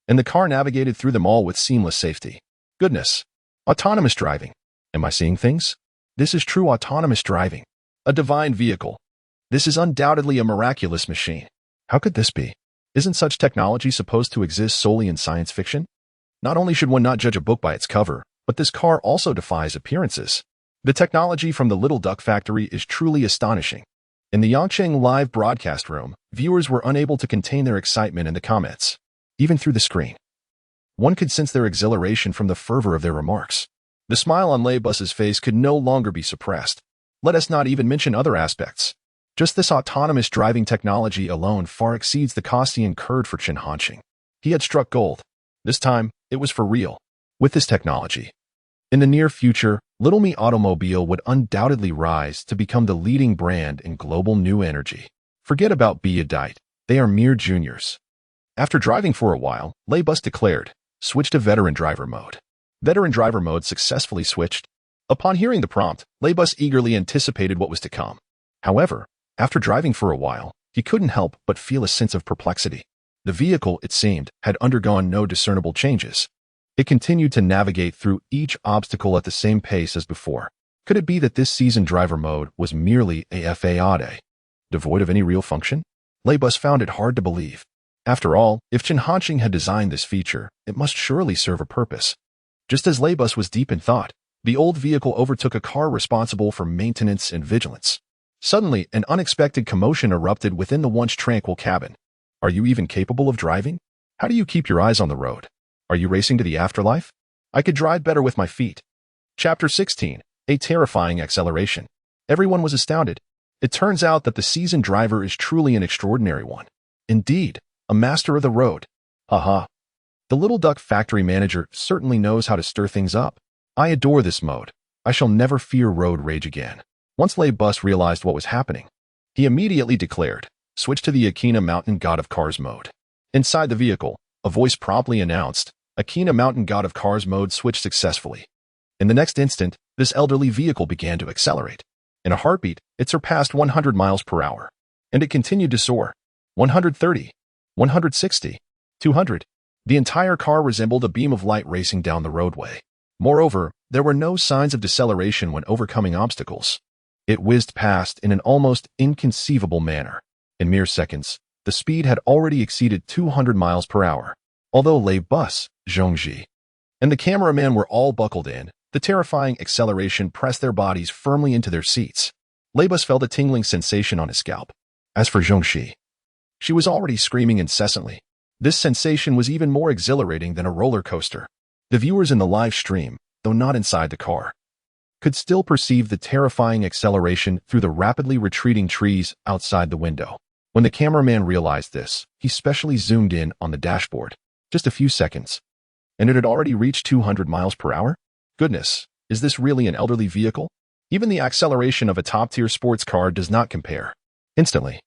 and the car navigated through them all with seamless safety. Goodness. Autonomous driving. Am I seeing things? This is true autonomous driving. A divine vehicle. This is undoubtedly a miraculous machine. How could this be? Isn't such technology supposed to exist solely in science fiction? Not only should one not judge a book by its cover, but this car also defies appearances. The technology from the Little Duck factory is truly astonishing. In the Yangcheng live broadcast room, viewers were unable to contain their excitement in the comments. Even through the screen, one could sense their exhilaration from the fervor of their remarks. The smile on Lei Bus's face could no longer be suppressed. Let us not even mention other aspects. Just this autonomous driving technology alone far exceeds the cost he incurred for Chen Hanqing. He had struck gold. This time, it was for real. With this technology, in the near future, Little Me Automobile would undoubtedly rise to become the leading brand in global new energy. Forget about manhwaedit. They are mere juniors. After driving for a while, Lei Bus declared, switch to veteran driver mode. Veteran driver mode successfully switched. Upon hearing the prompt, Lei Bus eagerly anticipated what was to come. However, after driving for a while, he couldn't help but feel a sense of perplexity. The vehicle, it seemed, had undergone no discernible changes. It continued to navigate through each obstacle at the same pace as before. Could it be that this seasoned driver mode was merely a fade, devoid of any real function? Lei Bus found it hard to believe. After all, if Chen Hanqing had designed this feature, it must surely serve a purpose. Just as Lei Bus was deep in thought, the old vehicle overtook a car responsible for maintenance and vigilance. Suddenly, an unexpected commotion erupted within the once tranquil cabin. Are you even capable of driving? How do you keep your eyes on the road? Are you racing to the afterlife? I could drive better with my feet. Chapter 16. A terrifying acceleration. Everyone was astounded. It turns out that the seasoned driver is truly an extraordinary one. Indeed, a master of the road. Haha. The Little Duck factory manager certainly knows how to stir things up. I adore this mode. I shall never fear road rage again. Once Lei Bus realized what was happening, he immediately declared, switch to the Akina Mountain God of Cars mode. Inside the vehicle, a voice promptly announced, Akina Mountain God of Cars mode switched successfully. In the next instant, this elderly vehicle began to accelerate. In a heartbeat, it surpassed 100 miles per hour. And it continued to soar. 130, 160, 200. The entire car resembled a beam of light racing down the roadway. Moreover, there were no signs of deceleration when overcoming obstacles. It whizzed past in an almost inconceivable manner. In mere seconds, the speed had already exceeded 200 miles per hour. Although Lei Bus, Zhongji, and the cameraman were all buckled in, the terrifying acceleration pressed their bodies firmly into their seats. Lei Bus felt a tingling sensation on his scalp. As for Zhongji, she was already screaming incessantly. This sensation was even more exhilarating than a roller coaster. The viewers in the live stream, though not inside the car, could still perceive the terrifying acceleration through the rapidly retreating trees outside the window. When the cameraman realized this, he specially zoomed in on the dashboard. Just a few seconds. And it had already reached 200 miles per hour? Goodness, is this really an elderly vehicle? Even the acceleration of a top-tier sports car does not compare. Instantly,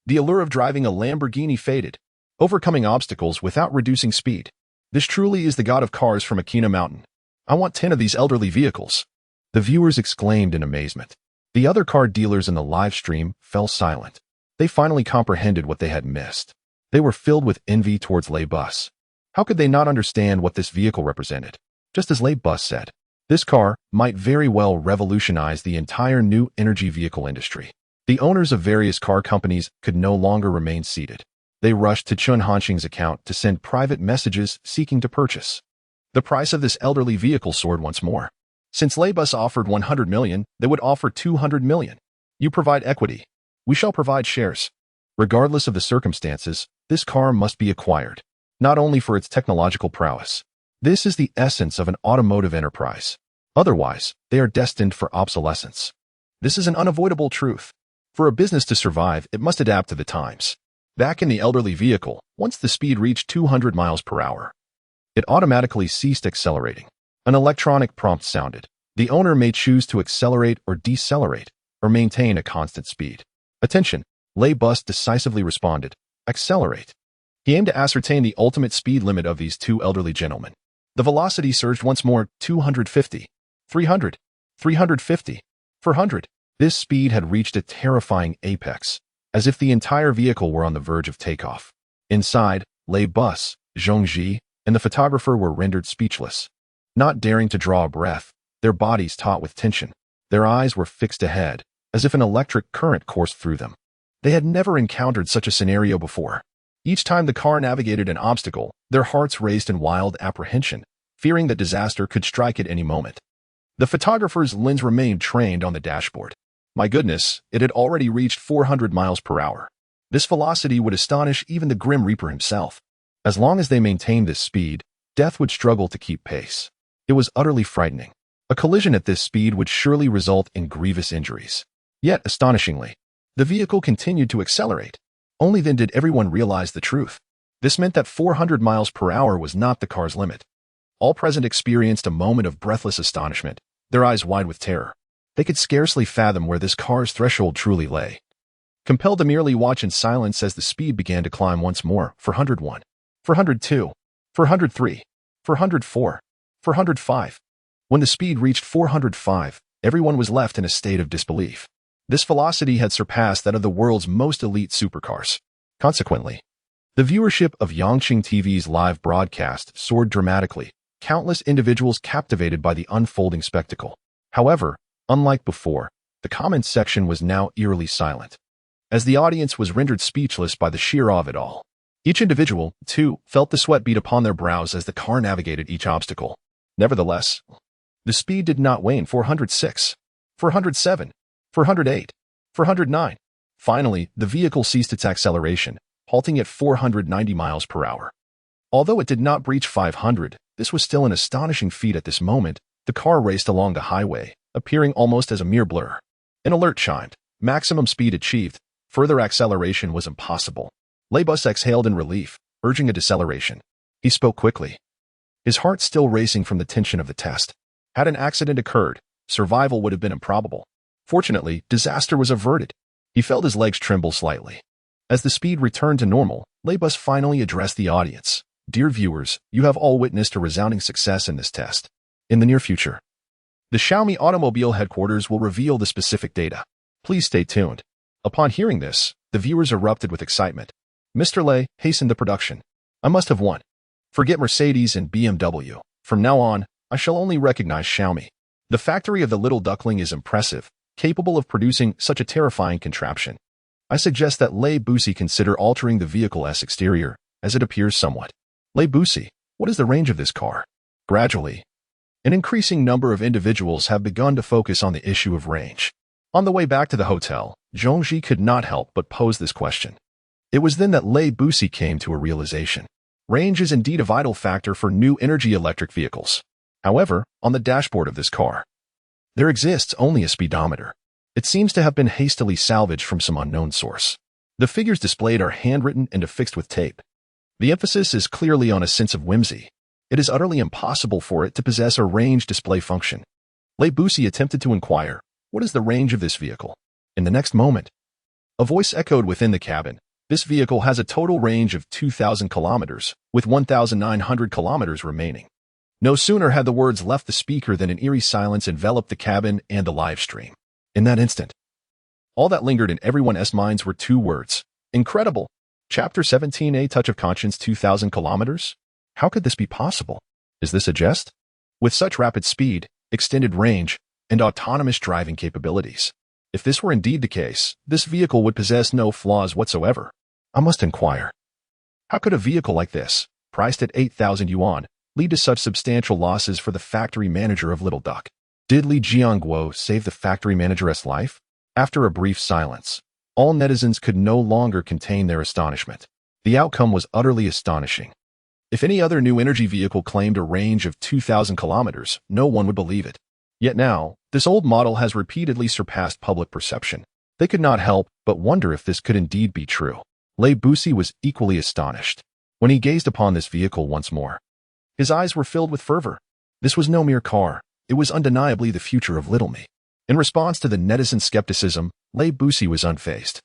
the allure of driving a Lamborghini faded, overcoming obstacles without reducing speed. This truly is the god of cars from Aquina Mountain. I want 10 of these elderly vehicles. The viewers exclaimed in amazement. The other car dealers in the live stream fell silent. They finally comprehended what they had missed. They were filled with envy towards Lei Bus. How could they not understand what this vehicle represented? Just as Lei Bus said, this car might very well revolutionize the entire new energy vehicle industry. The owners of various car companies could no longer remain seated. They rushed to Chun Hanxing's account to send private messages seeking to purchase. The price of this elderly vehicle soared once more. Since Lei Bus offered 100 million, they would offer 200 million. You provide equity. We shall provide shares. Regardless of the circumstances, this car must be acquired, not only for its technological prowess. This is the essence of an automotive enterprise. Otherwise, they are destined for obsolescence. This is an unavoidable truth. For a business to survive, it must adapt to the times. Back in the elderly vehicle, once the speed reached 200 miles per hour, it automatically ceased accelerating. An electronic prompt sounded. The owner may choose to accelerate or decelerate, or maintain a constant speed. Attention, Lei Bus decisively responded, accelerate. He aimed to ascertain the ultimate speed limit of these two elderly gentlemen. The velocity surged once more, 250, 300, 350, 400. This speed had reached a terrifying apex, as if the entire vehicle were on the verge of takeoff. Inside, Lei Bus, Zhongji, and the photographer were rendered speechless. Not daring to draw a breath, their bodies taut with tension. Their eyes were fixed ahead, as if an electric current coursed through them. They had never encountered such a scenario before. Each time the car navigated an obstacle, their hearts raced in wild apprehension, fearing that disaster could strike at any moment. The photographer's lens remained trained on the dashboard. My goodness, it had already reached 400 miles per hour. This velocity would astonish even the Grim Reaper himself. As long as they maintained this speed, death would struggle to keep pace. It was utterly frightening. A collision at this speed would surely result in grievous injuries. Yet, astonishingly, the vehicle continued to accelerate. Only then did everyone realize the truth. This meant that 400 miles per hour was not the car's limit. All present experienced a moment of breathless astonishment, their eyes wide with terror. They could scarcely fathom where this car's threshold truly lay. Compelled to merely watch in silence as the speed began to climb once more, 401, 402, 403, 404, 405. When the speed reached 405, everyone was left in a state of disbelief. This velocity had surpassed that of the world's most elite supercars. Consequently, the viewership of Yangqing TV's live broadcast soared dramatically, countless individuals captivated by the unfolding spectacle. However, unlike before, the comments section was now eerily silent, as the audience was rendered speechless by the sheer awe of it all. Each individual, too, felt the sweat beat upon their brows as the car navigated each obstacle. Nevertheless, the speed did not wane. 406, 407, 408, 409. Finally, the vehicle ceased its acceleration, halting at 490 miles per hour. Although it did not breach 500, this was still an astonishing feat. At this moment, the car raced along the highway, appearing almost as a mere blur. An alert chimed. Maximum speed achieved. Further acceleration was impossible. Lei Bus exhaled in relief, urging a deceleration. He spoke quickly, his heart still racing from the tension of the test. Had an accident occurred, survival would have been improbable. Fortunately, disaster was averted. He felt his legs tremble slightly. As the speed returned to normal, Lei Bus finally addressed the audience. Dear viewers, you have all witnessed a resounding success in this test. In the near future, the Xiaomi Automobile headquarters will reveal the specific data. Please stay tuned. Upon hearing this, the viewers erupted with excitement. Mr. Lei hastened the production. I must have won. Forget Mercedes and BMW. From now on, I shall only recognize Xiaomi. The factory of the little duckling is impressive, capable of producing such a terrifying contraption. I suggest that Lei Busi consider altering the vehicle's exterior, as it appears somewhat. Lei Busi, what is the range of this car? Gradually, an increasing number of individuals have begun to focus on the issue of range. On the way back to the hotel, Zhongji could not help but pose this question. It was then that Lei Busi came to a realization. Range is indeed a vital factor for new energy electric vehicles. However, on the dashboard of this car, there exists only a speedometer. It seems to have been hastily salvaged from some unknown source. The figures displayed are handwritten and affixed with tape. The emphasis is clearly on a sense of whimsy. It is utterly impossible for it to possess a range display function. Lei Busi attempted to inquire, "What is the range of this vehicle?" In the next moment, a voice echoed within the cabin. "This vehicle has a total range of 2,000 kilometers, with 1,900 kilometers remaining." No sooner had the words left the speaker than an eerie silence enveloped the cabin and the live stream. In that instant, all that lingered in everyone's minds were two words: incredible. Chapter 17, A Touch of Conscience, 2,000 kilometers? How could this be possible? Is this a jest? With such rapid speed, extended range, and autonomous driving capabilities. If this were indeed the case, this vehicle would possess no flaws whatsoever. I must inquire. How could a vehicle like this, priced at 8,000 yuan, lead to such substantial losses for the factory manager of Little Duck? Did Li Jiangguo save the factory manager's life? After a brief silence, all netizens could no longer contain their astonishment. The outcome was utterly astonishing. If any other new energy vehicle claimed a range of 2,000 kilometers, no one would believe it. Yet now, this old model has repeatedly surpassed public perception. They could not help but wonder if this could indeed be true. Lei Busi was equally astonished when he gazed upon this vehicle once more. His eyes were filled with fervor. This was no mere car. It was undeniably the future of Little Me. In response to the netizen skepticism, Lei Busi was unfazed,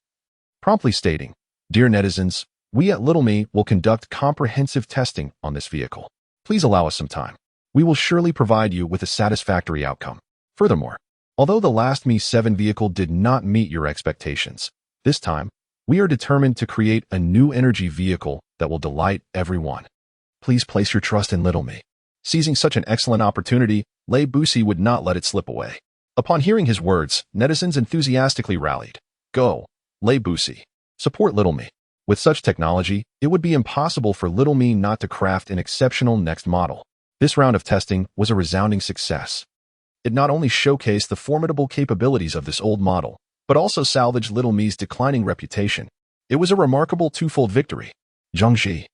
promptly stating, "Dear netizens, we at Little Me will conduct comprehensive testing on this vehicle. Please allow us some time. We will surely provide you with a satisfactory outcome. Furthermore, although the last Mi 7 vehicle did not meet your expectations, this time, we are determined to create a new energy vehicle that will delight everyone. Please place your trust in Little Me." Seizing such an excellent opportunity, Lei Busi would not let it slip away. Upon hearing his words, netizens enthusiastically rallied. "Go, Lei Busi. Support Little Me." With such technology, it would be impossible for Little Me not to craft an exceptional next model. This round of testing was a resounding success. It not only showcased the formidable capabilities of this old model, but also salvaged Little Me's declining reputation. It was a remarkable twofold victory. Zhangji,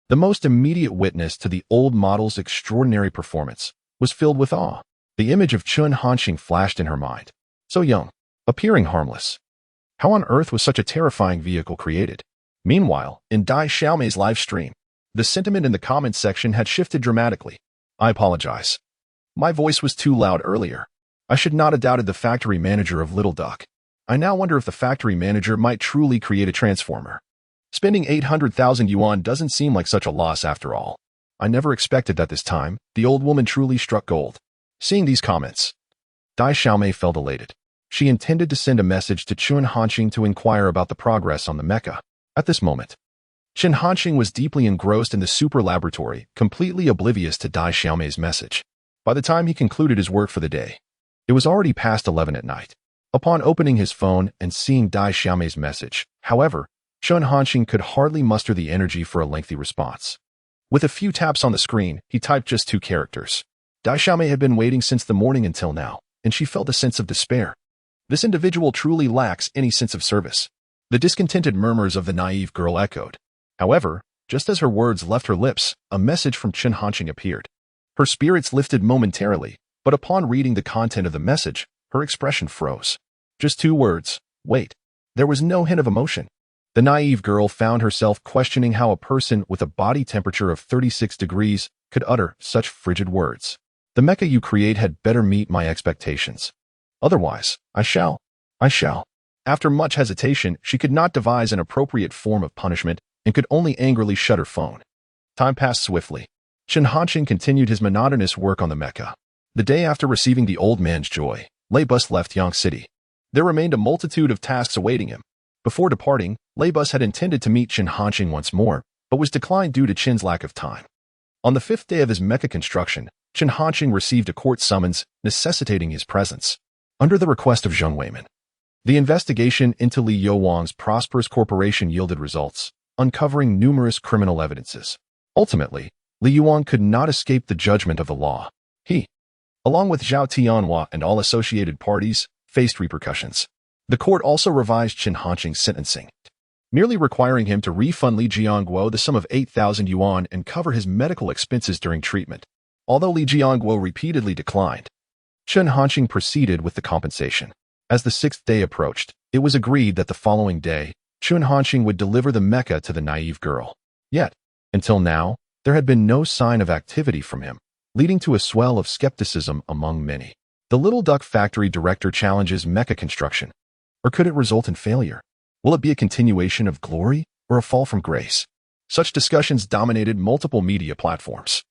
the most immediate witness to the old model's extraordinary performance, was filled with awe. The image of Chun Hanxing flashed in her mind. So young, appearing harmless. How on earth was such a terrifying vehicle created? Meanwhile, in Dai Xiaomei's live stream, the sentiment in the comments section had shifted dramatically. "I apologize. My voice was too loud earlier. I should not have doubted the factory manager of Little Duck. I now wonder if the factory manager might truly create a transformer. Spending 800,000 yuan doesn't seem like such a loss after all. I never expected that this time, the old woman truly struck gold." Seeing these comments, Dai Xiaomei felt elated. She intended to send a message to Chun Hanxing to inquire about the progress on the mecha. At this moment, Chun Hanxing was deeply engrossed in the super laboratory, completely oblivious to Dai Xiaomei's message. By the time he concluded his work for the day, it was already past 11 at night. Upon opening his phone and seeing Dai Xiaomei's message, however, Chun Hanxing could hardly muster the energy for a lengthy response. With a few taps on the screen, he typed just 2 characters. Dai Xiaomei had been waiting since the morning until now, and she felt a sense of despair. This individual truly lacks any sense of service. The discontented murmurs of the naive girl echoed. However, just as her words left her lips, a message from Chun Hanxing appeared. Her spirits lifted momentarily, but upon reading the content of the message, her expression froze. Just 2 words, "Wait." There was no hint of emotion. The naive girl found herself questioning how a person with a body temperature of 36 degrees could utter such frigid words. "The mecha you create had better meet my expectations. Otherwise, I shall. After much hesitation, she could not devise an appropriate form of punishment and could only angrily shut her phone. Time passed swiftly. Chun Hanxing continued his monotonous work on the mecha. The day after receiving the old man's joy, Lei Bus left Yang City. There remained a multitude of tasks awaiting him. Before departing, Lei Bus had intended to meet Chun Hanxing once more, but was declined due to Chin's lack of time. On the 5th day of his mecha construction, Chun Hanxing received a court summons necessitating his presence. Under the request of Zheng Weiman, the investigation into Li Youwang's prosperous corporation yielded results, uncovering numerous criminal evidences. Ultimately, Li Youwang could not escape the judgment of the law. He, along with Zhao Tianhua and all associated parties, faced repercussions. The court also revised Chun Hanxing's sentencing, merely requiring him to refund Li Jiangguo the sum of 8,000 yuan and cover his medical expenses during treatment. Although Li Jiangguo repeatedly declined, Chun Hanxing proceeded with the compensation. As the 6th day approached, it was agreed that the following day, Chun Hanxing would deliver the mecha to the naive girl. Yet, until now, there had been no sign of activity from him, leading to a swell of skepticism among many. The Little Duck Factory director challenges mecha construction. Or could it result in failure? Will it be a continuation of glory or a fall from grace? Such discussions dominated multiple media platforms.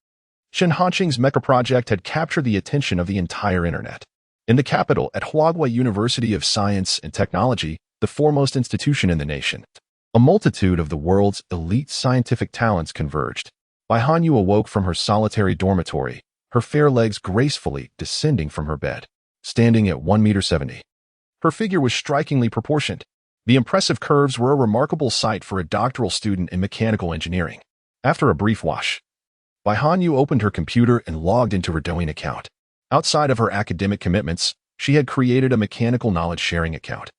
Chun Hanxing's mecha project had captured the attention of the entire internet. In the capital, at Huaguai University of Science and Technology, the foremost institution in the nation, a multitude of the world's elite scientific talents converged. Bai Hanyu awoke from her solitary dormitory, her fair legs gracefully descending from her bed, standing at 1.70 meters. Her figure was strikingly proportioned. The impressive curves were a remarkable sight for a doctoral student in mechanical engineering. After a brief wash, Bai Hanyu opened her computer and logged into her Douyin account. Outside of her academic commitments, she had created a mechanical knowledge-sharing account,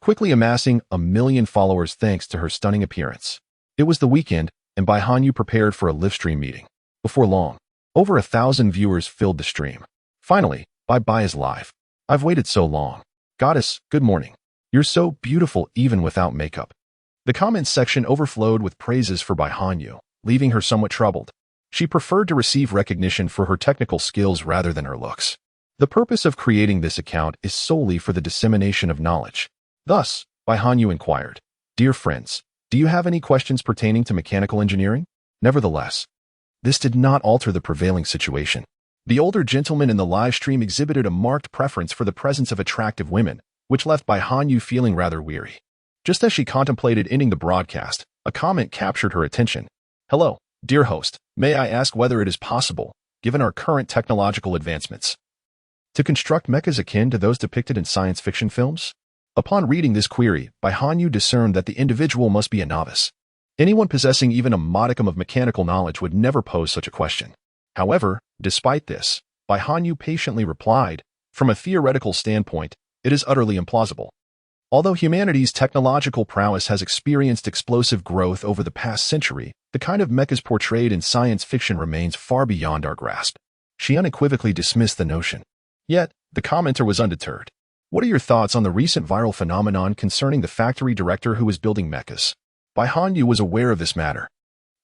quickly amassing 1 million followers thanks to her stunning appearance. It was the weekend, and Bai Hanyu prepared for a live-stream meeting. Before long, over 1,000 viewers filled the stream. Finally, Bai is live. I've waited so long. Goddess, good morning. You're so beautiful even without makeup. The comments section overflowed with praises for Bai Hanyu, leaving her somewhat troubled. She preferred to receive recognition for her technical skills rather than her looks. The purpose of creating this account is solely for the dissemination of knowledge. Thus, Bai Hanyu inquired, "Dear friends, do you have any questions pertaining to mechanical engineering?" Nevertheless, this did not alter the prevailing situation. The older gentleman in the live stream exhibited a marked preference for the presence of attractive women, which left Bai Hanyu feeling rather weary. Just as she contemplated ending the broadcast, a comment captured her attention. "Hello, dear host, may I ask whether it is possible, given our current technological advancements, to construct mechas akin to those depicted in science fiction films?" Upon reading this query, Bai Hanyu discerned that the individual must be a novice. Anyone possessing even a modicum of mechanical knowledge would never pose such a question. However, despite this, Bai Hanyu patiently replied, "From a theoretical standpoint, it is utterly implausible. Although humanity's technological prowess has experienced explosive growth over the past century, the kind of mechas portrayed in science fiction remains far beyond our grasp." She unequivocally dismissed the notion. Yet, the commenter was undeterred. "What are your thoughts on the recent viral phenomenon concerning the factory director who is building mechas?" Bai Hanyu was aware of this matter.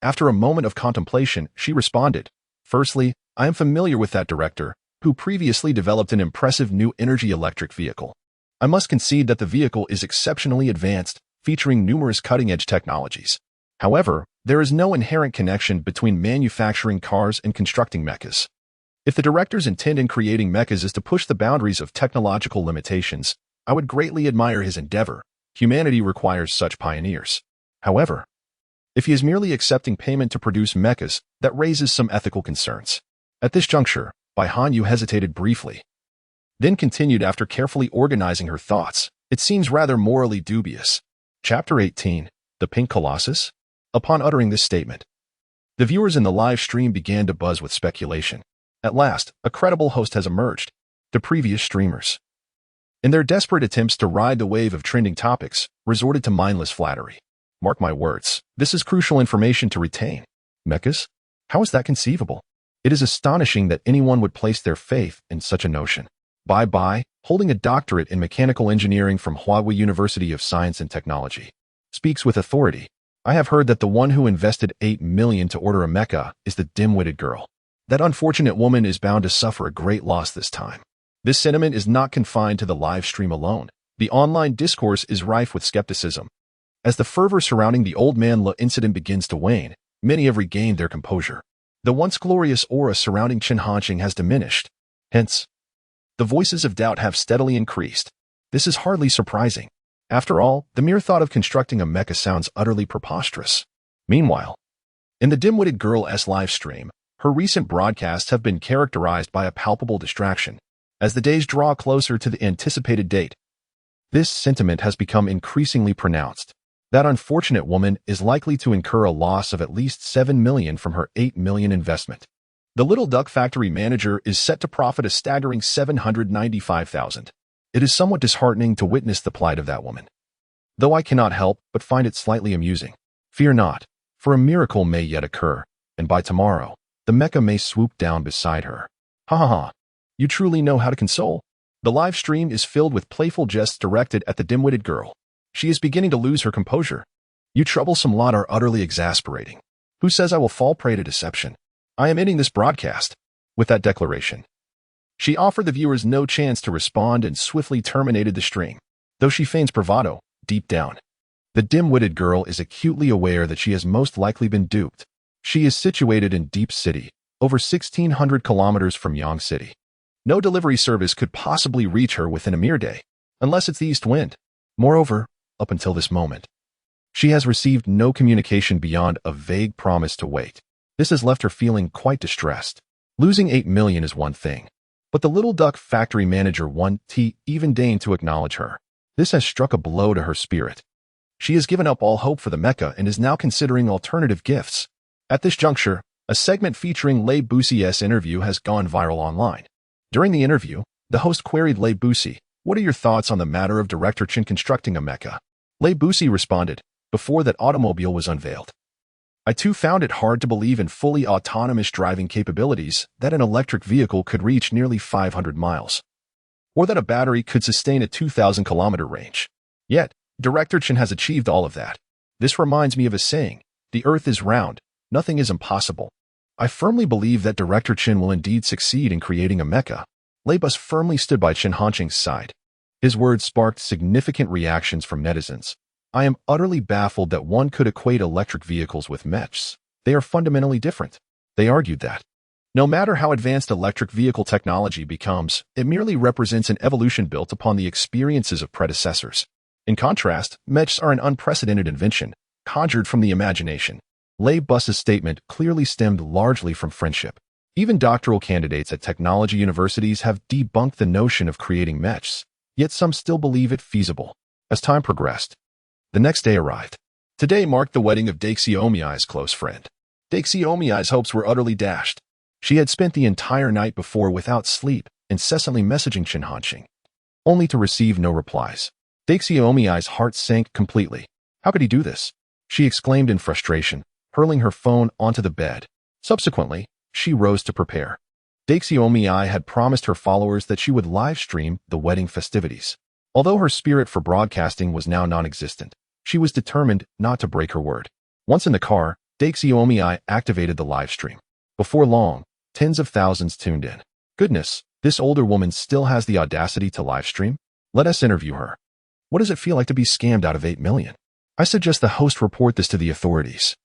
After a moment of contemplation, she responded, "Firstly, I am familiar with that director, who previously developed an impressive new energy electric vehicle. I must concede that the vehicle is exceptionally advanced, featuring numerous cutting-edge technologies. However, there is no inherent connection between manufacturing cars and constructing mechas. If the director's intent in creating mechas is to push the boundaries of technological limitations, I would greatly admire his endeavor. Humanity requires such pioneers. However, if he is merely accepting payment to produce mechas, that raises some ethical concerns." At this juncture, Bai Hanyu hesitated briefly, then continued after carefully organizing her thoughts. "It seems rather morally dubious." Chapter 18, The Pink Colossus? Upon uttering this statement, the viewers in the live stream began to buzz with speculation. At last, a credible host has emerged. The previous streamers, in their desperate attempts to ride the wave of trending topics, resorted to mindless flattery. Mark my words, this is crucial information to retain. Mechas? How is that conceivable? It is astonishing that anyone would place their faith in such a notion. Bai, holding a doctorate in mechanical engineering from Huaguai University of Science and Technology, speaks with authority. "I have heard that the one who invested 8 million to order a mecha is the dim-witted girl. That unfortunate woman is bound to suffer a great loss this time." This sentiment is not confined to the live stream alone. The online discourse is rife with skepticism. As the fervor surrounding the Old Man La incident begins to wane, many have regained their composure. The once glorious aura surrounding Chun Hanxing has diminished. Hence, the voices of doubt have steadily increased. This is hardly surprising. After all, the mere thought of constructing a mecha sounds utterly preposterous. Meanwhile, in the dim-witted girl's live stream, her recent broadcasts have been characterized by a palpable distraction. As the days draw closer to the anticipated date, this sentiment has become increasingly pronounced. That unfortunate woman is likely to incur a loss of at least 7 million from her 8 million investment. The Little Duck Factory manager is set to profit a staggering 795,000. It is somewhat disheartening to witness the plight of that woman, though I cannot help but find it slightly amusing. Fear not, for a miracle may yet occur, and by tomorrow, the mecha may swoop down beside her. Ha ha ha. You truly know how to console. The live stream is filled with playful jests directed at the dim-witted girl. She is beginning to lose her composure. You troublesome lot are utterly exasperating. Who says I will fall prey to deception? I am ending this broadcast. With that declaration, she offered the viewers no chance to respond and swiftly terminated the stream. Though she feigns bravado, deep down, the dim-witted girl is acutely aware that she has most likely been duped. She is situated in Deep City, over 1,600 kilometers from Yang City. No delivery service could possibly reach her within a mere day, unless it's the east wind. Moreover, up until this moment, she has received no communication beyond a vague promise to wait. This has left her feeling quite distressed. Losing 8 million is one thing, but the Little Duck factory manager 1T even deigned to acknowledge her. This has struck a blow to her spirit. She has given up all hope for the mecha and is now considering alternative gifts. At this juncture, a segment featuring Lei Busie's interview has gone viral online. During the interview, the host queried Lei Busie, "What are your thoughts on the matter of Director Chin constructing a mecha?" Lei Busie responded, "Before that automobile was unveiled, I too found it hard to believe in fully autonomous driving capabilities that an electric vehicle could reach nearly 500 miles, or that a battery could sustain a 2,000-kilometer range. Yet, Director Chin has achieved all of that. This reminds me of a saying, the earth is round, nothing is impossible. I firmly believe that Director Chin will indeed succeed in creating a mecha." Lei Bus firmly stood by Chin Hanqing's side. His words sparked significant reactions from netizens. "I am utterly baffled that one could equate electric vehicles with mechs. They are fundamentally different." They argued that no matter how advanced electric vehicle technology becomes, it merely represents an evolution built upon the experiences of predecessors. In contrast, mechs are an unprecedented invention, conjured from the imagination. Lei Bus's statement clearly stemmed largely from friendship. Even doctoral candidates at technology universities have debunked the notion of creating mechs, yet some still believe it feasible. As time progressed, the next day arrived. Today marked the wedding of Daixi Omiyai's close friend. Daixi Omiyai's hopes were utterly dashed. She had spent the entire night before without sleep, incessantly messaging Chin Hanqing, only to receive no replies. Daixi Omiyai's heart sank completely. How could he do this? She exclaimed in frustration, hurling her phone onto the bed. Subsequently, she rose to prepare. Daixi Omiyai had promised her followers that she would live stream the wedding festivities. Although her spirit for broadcasting was now non-existent, she was determined not to break her word. Once in the car, Daixi Omiyai activated the live stream. Before long, tens of thousands tuned in. Goodness, this older woman still has the audacity to live stream? Let us interview her. What does it feel like to be scammed out of 8 million? I suggest the host report this to the authorities.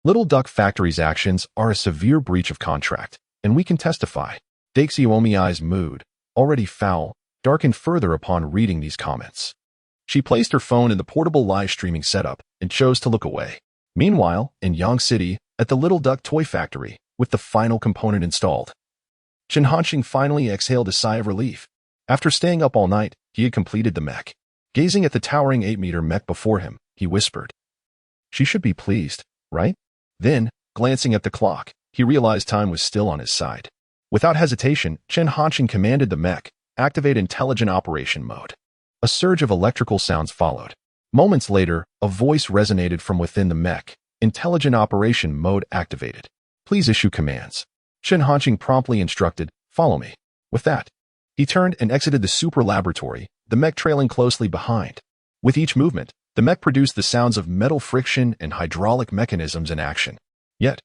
Little Duck Factory's actions are a severe breach of contract, and we can testify. Daixi Omiyai's mood, already foul, darkened further upon reading these comments. She placed her phone in the portable live streaming setup and chose to look away. Meanwhile, in Yang City, at the Little Duck Toy Factory, with the final component installed, Chin Hanqing finally exhaled a sigh of relief. After staying up all night, he had completed the mech. Gazing at the towering 8-meter mech before him, he whispered, "She should be pleased, right?" Then, glancing at the clock, he realized time was still on his side. Without hesitation, Chin Hanqing commanded the mech, "Activate intelligent operation mode." A surge of electrical sounds followed. Moments later, a voice resonated from within the mech. "Intelligent operation mode activated. Please issue commands." Chin Hanqing promptly instructed, "Follow me." With that, he turned and exited the super laboratory, the mech trailing closely behind. With each movement, the mech produced the sounds of metal friction and hydraulic mechanisms in action. Yet,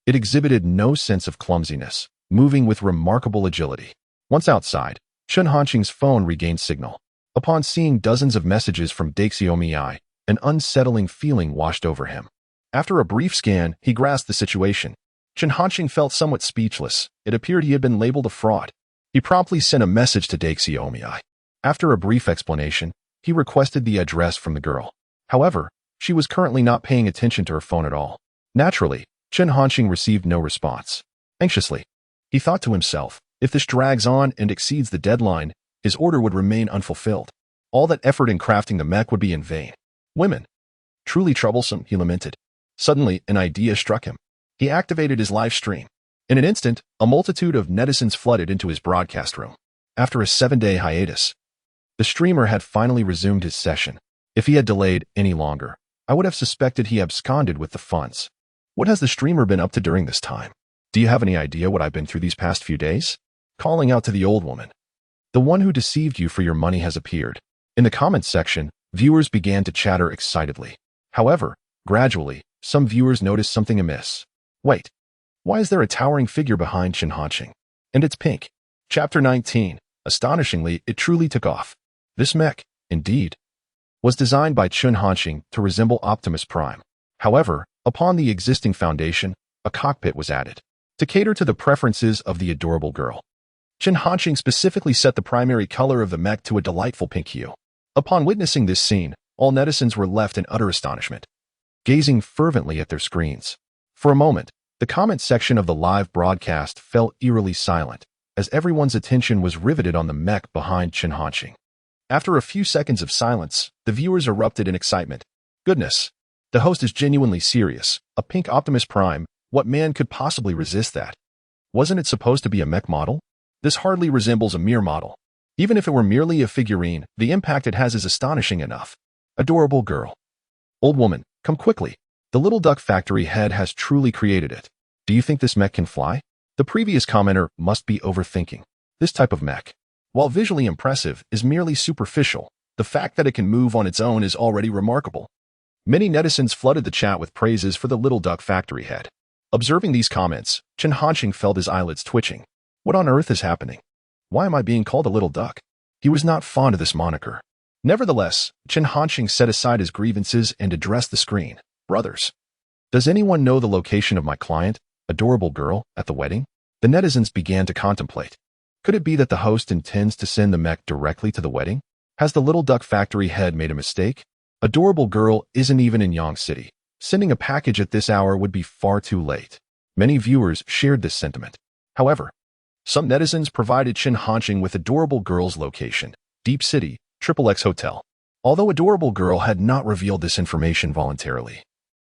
it exhibited no sense of clumsiness, moving with remarkable agility. Once outside, Chin Hanqing's phone regained signal. Upon seeing dozens of messages from Daixi Omiyai, an unsettling feeling washed over him. After a brief scan, he grasped the situation. Chin Hanqing felt somewhat speechless. It appeared he had been labeled a fraud. He promptly sent a message to Daixi Omiyai. After a brief explanation, he requested the address from the girl. However, she was currently not paying attention to her phone at all. Naturally, Chin Hanqing received no response. Anxiously, he thought to himself, if this drags on and exceeds the deadline, his order would remain unfulfilled. All that effort in crafting the mech would be in vain. Women. Truly troublesome, he lamented. Suddenly, an idea struck him. He activated his live stream. In an instant, a multitude of netizens flooded into his broadcast room. After a 7-day hiatus, the streamer had finally resumed his session. If he had delayed any longer, I would have suspected he absconded with the funds. What has the streamer been up to during this time? Do you have any idea what I've been through these past few days? Calling out to the old woman. The one who deceived you for your money has appeared. In the comments section, Viewers began to chatter excitedly. However, gradually, some viewers noticed something amiss. Wait, why is there a towering figure behind Chin Hanxing? And it's pink. Chapter 19. Astonishingly, it truly took off. This mech, indeed, was designed by Chin Hanxing to resemble Optimus Prime. However, upon the existing foundation, a cockpit was added to cater to the preferences of the adorable girl. Chin Hanxing specifically set the primary color of the mech to a delightful pink hue. Upon witnessing this scene, all netizens were left in utter astonishment, gazing fervently at their screens. For a moment, the comment section of the live broadcast fell eerily silent, as everyone's attention was riveted on the mech behind Chin Hanxing. After a few seconds of silence, the viewers erupted in excitement. Goodness, the host is genuinely serious. A pink Optimus Prime, what man could possibly resist that? Wasn't it supposed to be a mech model? This hardly resembles a mere model. Even if it were merely a figurine, the impact it has is astonishing enough. Adorable girl. Old woman, come quickly. The little duck factory head has truly created it. Do you think this mech can fly? The previous commenter must be overthinking. This type of mech, while visually impressive, is merely superficial. The fact that it can move on its own is already remarkable. Many netizens flooded the chat with praises for the little duck factory head. Observing these comments, Chin Hanxing felt his eyelids twitching. What on earth is happening? Why am I being called a little duck? He was not fond of this moniker. Nevertheless, Chin Hanxing set aside his grievances and addressed the screen. Brothers, does anyone know the location of my client, adorable girl, at the wedding? The netizens began to contemplate. Could it be that the host intends to send the mech directly to the wedding? Has the little duck factory head made a mistake? Adorable girl isn't even in Yang City. Sending a package at this hour would be far too late. Many viewers shared this sentiment. However, some netizens provided Chin Hanxing with adorable girl's location, Deep City, XXX Hotel. Although adorable girl had not revealed this information voluntarily,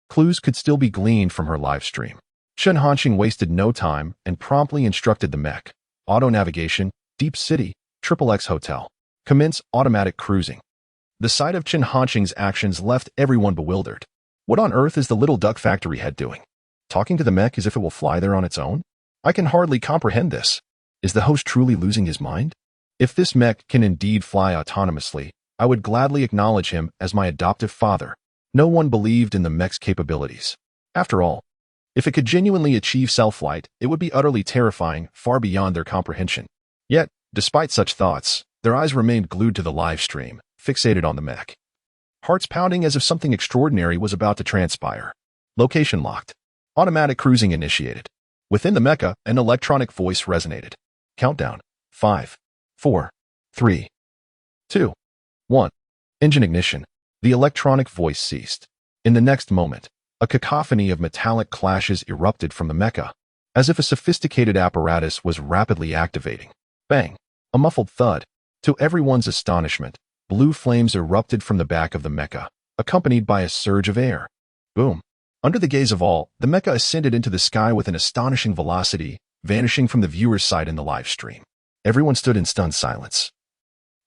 clues could still be gleaned from her live stream. Chin Hanxing wasted no time and promptly instructed the mech. Auto navigation, Deep City, XXX Hotel. Commence automatic cruising. The sight of Chin Hanxing's actions left everyone bewildered. What on earth is the little duck factory head doing? Talking to the mech as if it will fly there on its own? I can hardly comprehend this. Is the host truly losing his mind? If this mech can indeed fly autonomously, I would gladly acknowledge him as my adoptive father. No one believed in the mech's capabilities. After all, if it could genuinely achieve self-flight, it would be utterly terrifying, far beyond their comprehension. Yet, despite such thoughts, their eyes remained glued to the live stream, fixated on the mech. Hearts pounding as if something extraordinary was about to transpire. Location locked. Automatic cruising initiated. Within the mecha, an electronic voice resonated. Countdown. 5, 4, 3, 2, 1. Engine ignition. The electronic voice ceased. In the next moment, a cacophony of metallic clashes erupted from the mecha, as if a sophisticated apparatus was rapidly activating. Bang! A muffled thud. To everyone's astonishment, blue flames erupted from the back of the mecha, accompanied by a surge of air. Boom! Under the gaze of all, the mecha ascended into the sky with an astonishing velocity, vanishing from the viewer's sight in the live stream. Everyone stood in stunned silence,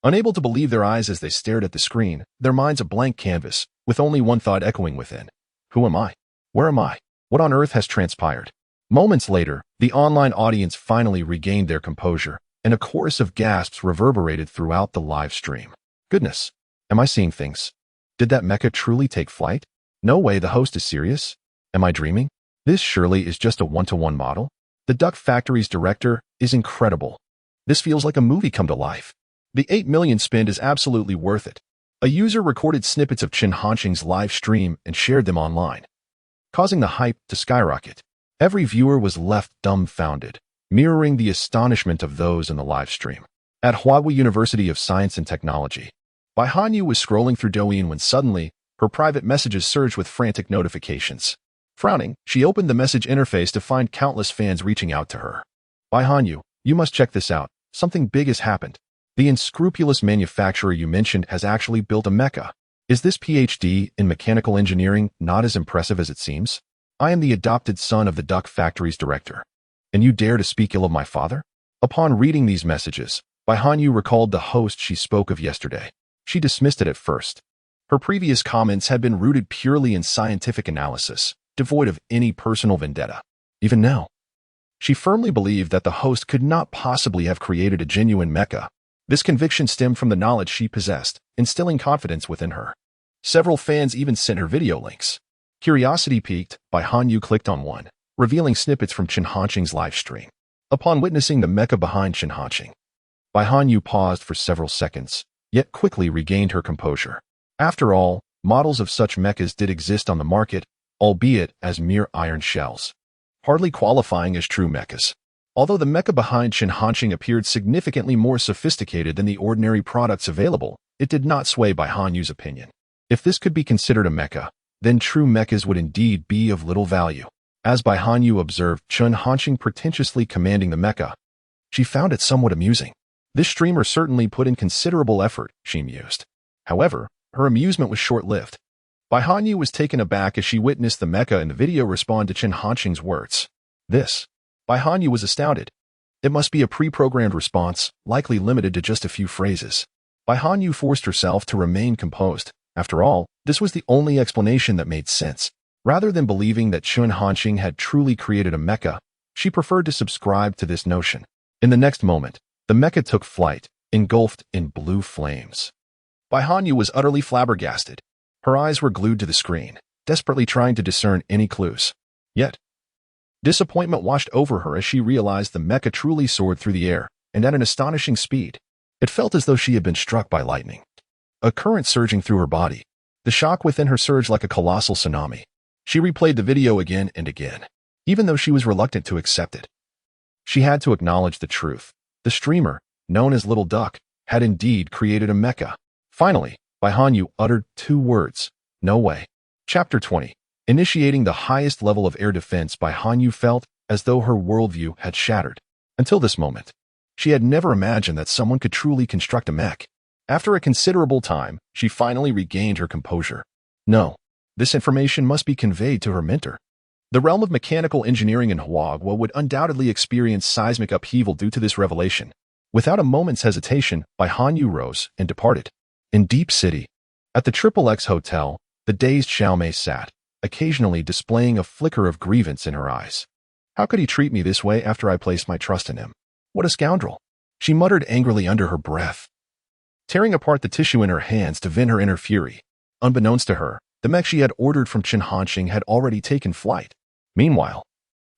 unable to believe their eyes as they stared at the screen, their minds a blank canvas, with only one thought echoing within. Who am I? Where am I? What on earth has transpired? Moments later, the online audience finally regained their composure, and a chorus of gasps reverberated throughout the live stream. Goodness, am I seeing things? Did that mecha truly take flight? No way, the host is serious? Am I dreaming? This surely is just a one-to-one model? The Duck Factory's director is incredible. This feels like a movie come to life. The 8 million spend is absolutely worth it. A user recorded snippets of Chin Hanxing's live stream and shared them online, causing the hype to skyrocket. Every viewer was left dumbfounded, mirroring the astonishment of those in the live stream. At Huawei University of Science and Technology, Bai Hanyu was scrolling through Douyin when suddenly, her private messages surged with frantic notifications. Frowning, she opened the message interface to find countless fans reaching out to her. Bai Hanyu, you must check this out. Something big has happened. The unscrupulous manufacturer you mentioned has actually built a mecha. Is this PhD in mechanical engineering not as impressive as it seems? I am the adopted son of the Duck Factory's director. And you dare to speak ill of my father? Upon reading these messages, Bai Hanyu recalled the host she spoke of yesterday. She dismissed it at first. Her previous comments had been rooted purely in scientific analysis, devoid of any personal vendetta. Even now, she firmly believed that the host could not possibly have created a genuine mecha. This conviction stemmed from the knowledge she possessed, instilling confidence within her. Several fans even sent her video links. Curiosity piqued, Bai Hanyu clicked on one, revealing snippets from Chen Hanqing's live stream. Upon witnessing the mecha behind Chen Hanqing, Bai Hanyu paused for several seconds, yet quickly regained her composure. After all, models of such mechas did exist on the market, albeit as mere iron shells, hardly qualifying as true mechas. Although the mecha behind Chen Hanqing appeared significantly more sophisticated than the ordinary products available, it did not sway Bai Hanyu's opinion. If this could be considered a mecha, then true mechas would indeed be of little value. As Bai Hanyu observed Chen Hanqing pretentiously commanding the mecha, she found it somewhat amusing. This streamer certainly put in considerable effort, she mused. However, her amusement was short-lived. Bai Hanyu was taken aback as she witnessed the mecha in the video respond to Chen Hanqing's words. Bai Hanyu was astounded. It must be a pre-programmed response, likely limited to just a few phrases. Bai Hanyu forced herself to remain composed. After all, this was the only explanation that made sense. Rather than believing that Chen Hanqing had truly created a mecha, she preferred to subscribe to this notion. In the next moment, the mecha took flight, engulfed in blue flames. Bai Hanyu was utterly flabbergasted. Her eyes were glued to the screen, desperately trying to discern any clues. Yet, disappointment washed over her as she realized the mecha truly soared through the air, and at an astonishing speed. It felt as though she had been struck by lightning. A current surging through her body. The shock within her surged like a colossal tsunami. She replayed the video again and again, even though she was reluctant to accept it. She had to acknowledge the truth. The streamer, known as Little Duck, had indeed created a mecha. Finally, Bai Hanyu uttered 2 words. No way. Chapter 20. Initiating the highest level of air defense, Bai Hanyu felt as though her worldview had shattered. Until this moment, she had never imagined that someone could truly construct a mech. After a considerable time, she finally regained her composure. No, this information must be conveyed to her mentor. The realm of mechanical engineering in Hwagwa would undoubtedly experience seismic upheaval due to this revelation. Without a moment's hesitation, Bai Hanyu rose and departed. In Deep City, at the XXX Hotel, the dazed Xiaomei sat, occasionally displaying a flicker of grievance in her eyes. How could he treat me this way after I placed my trust in him? What a scoundrel! She muttered angrily under her breath, tearing apart the tissue in her hands to vent her inner fury. Unbeknownst to her, the mech she had ordered from Chen Hanqing had already taken flight. Meanwhile,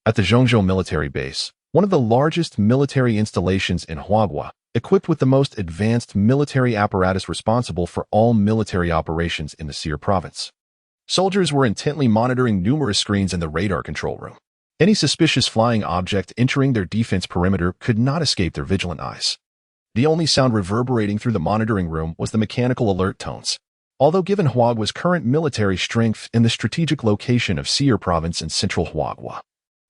at the Zhongzhou military base, one of the largest military installations in Hwagwa, equipped with the most advanced military apparatus responsible for all military operations in the Seer province. Soldiers were intently monitoring numerous screens in the radar control room. Any suspicious flying object entering their defense perimeter could not escape their vigilant eyes. The only sound reverberating through the monitoring room was the mechanical alert tones. Although given Hwagwa's current military strength and the strategic location of Seer province in central Hwagwa,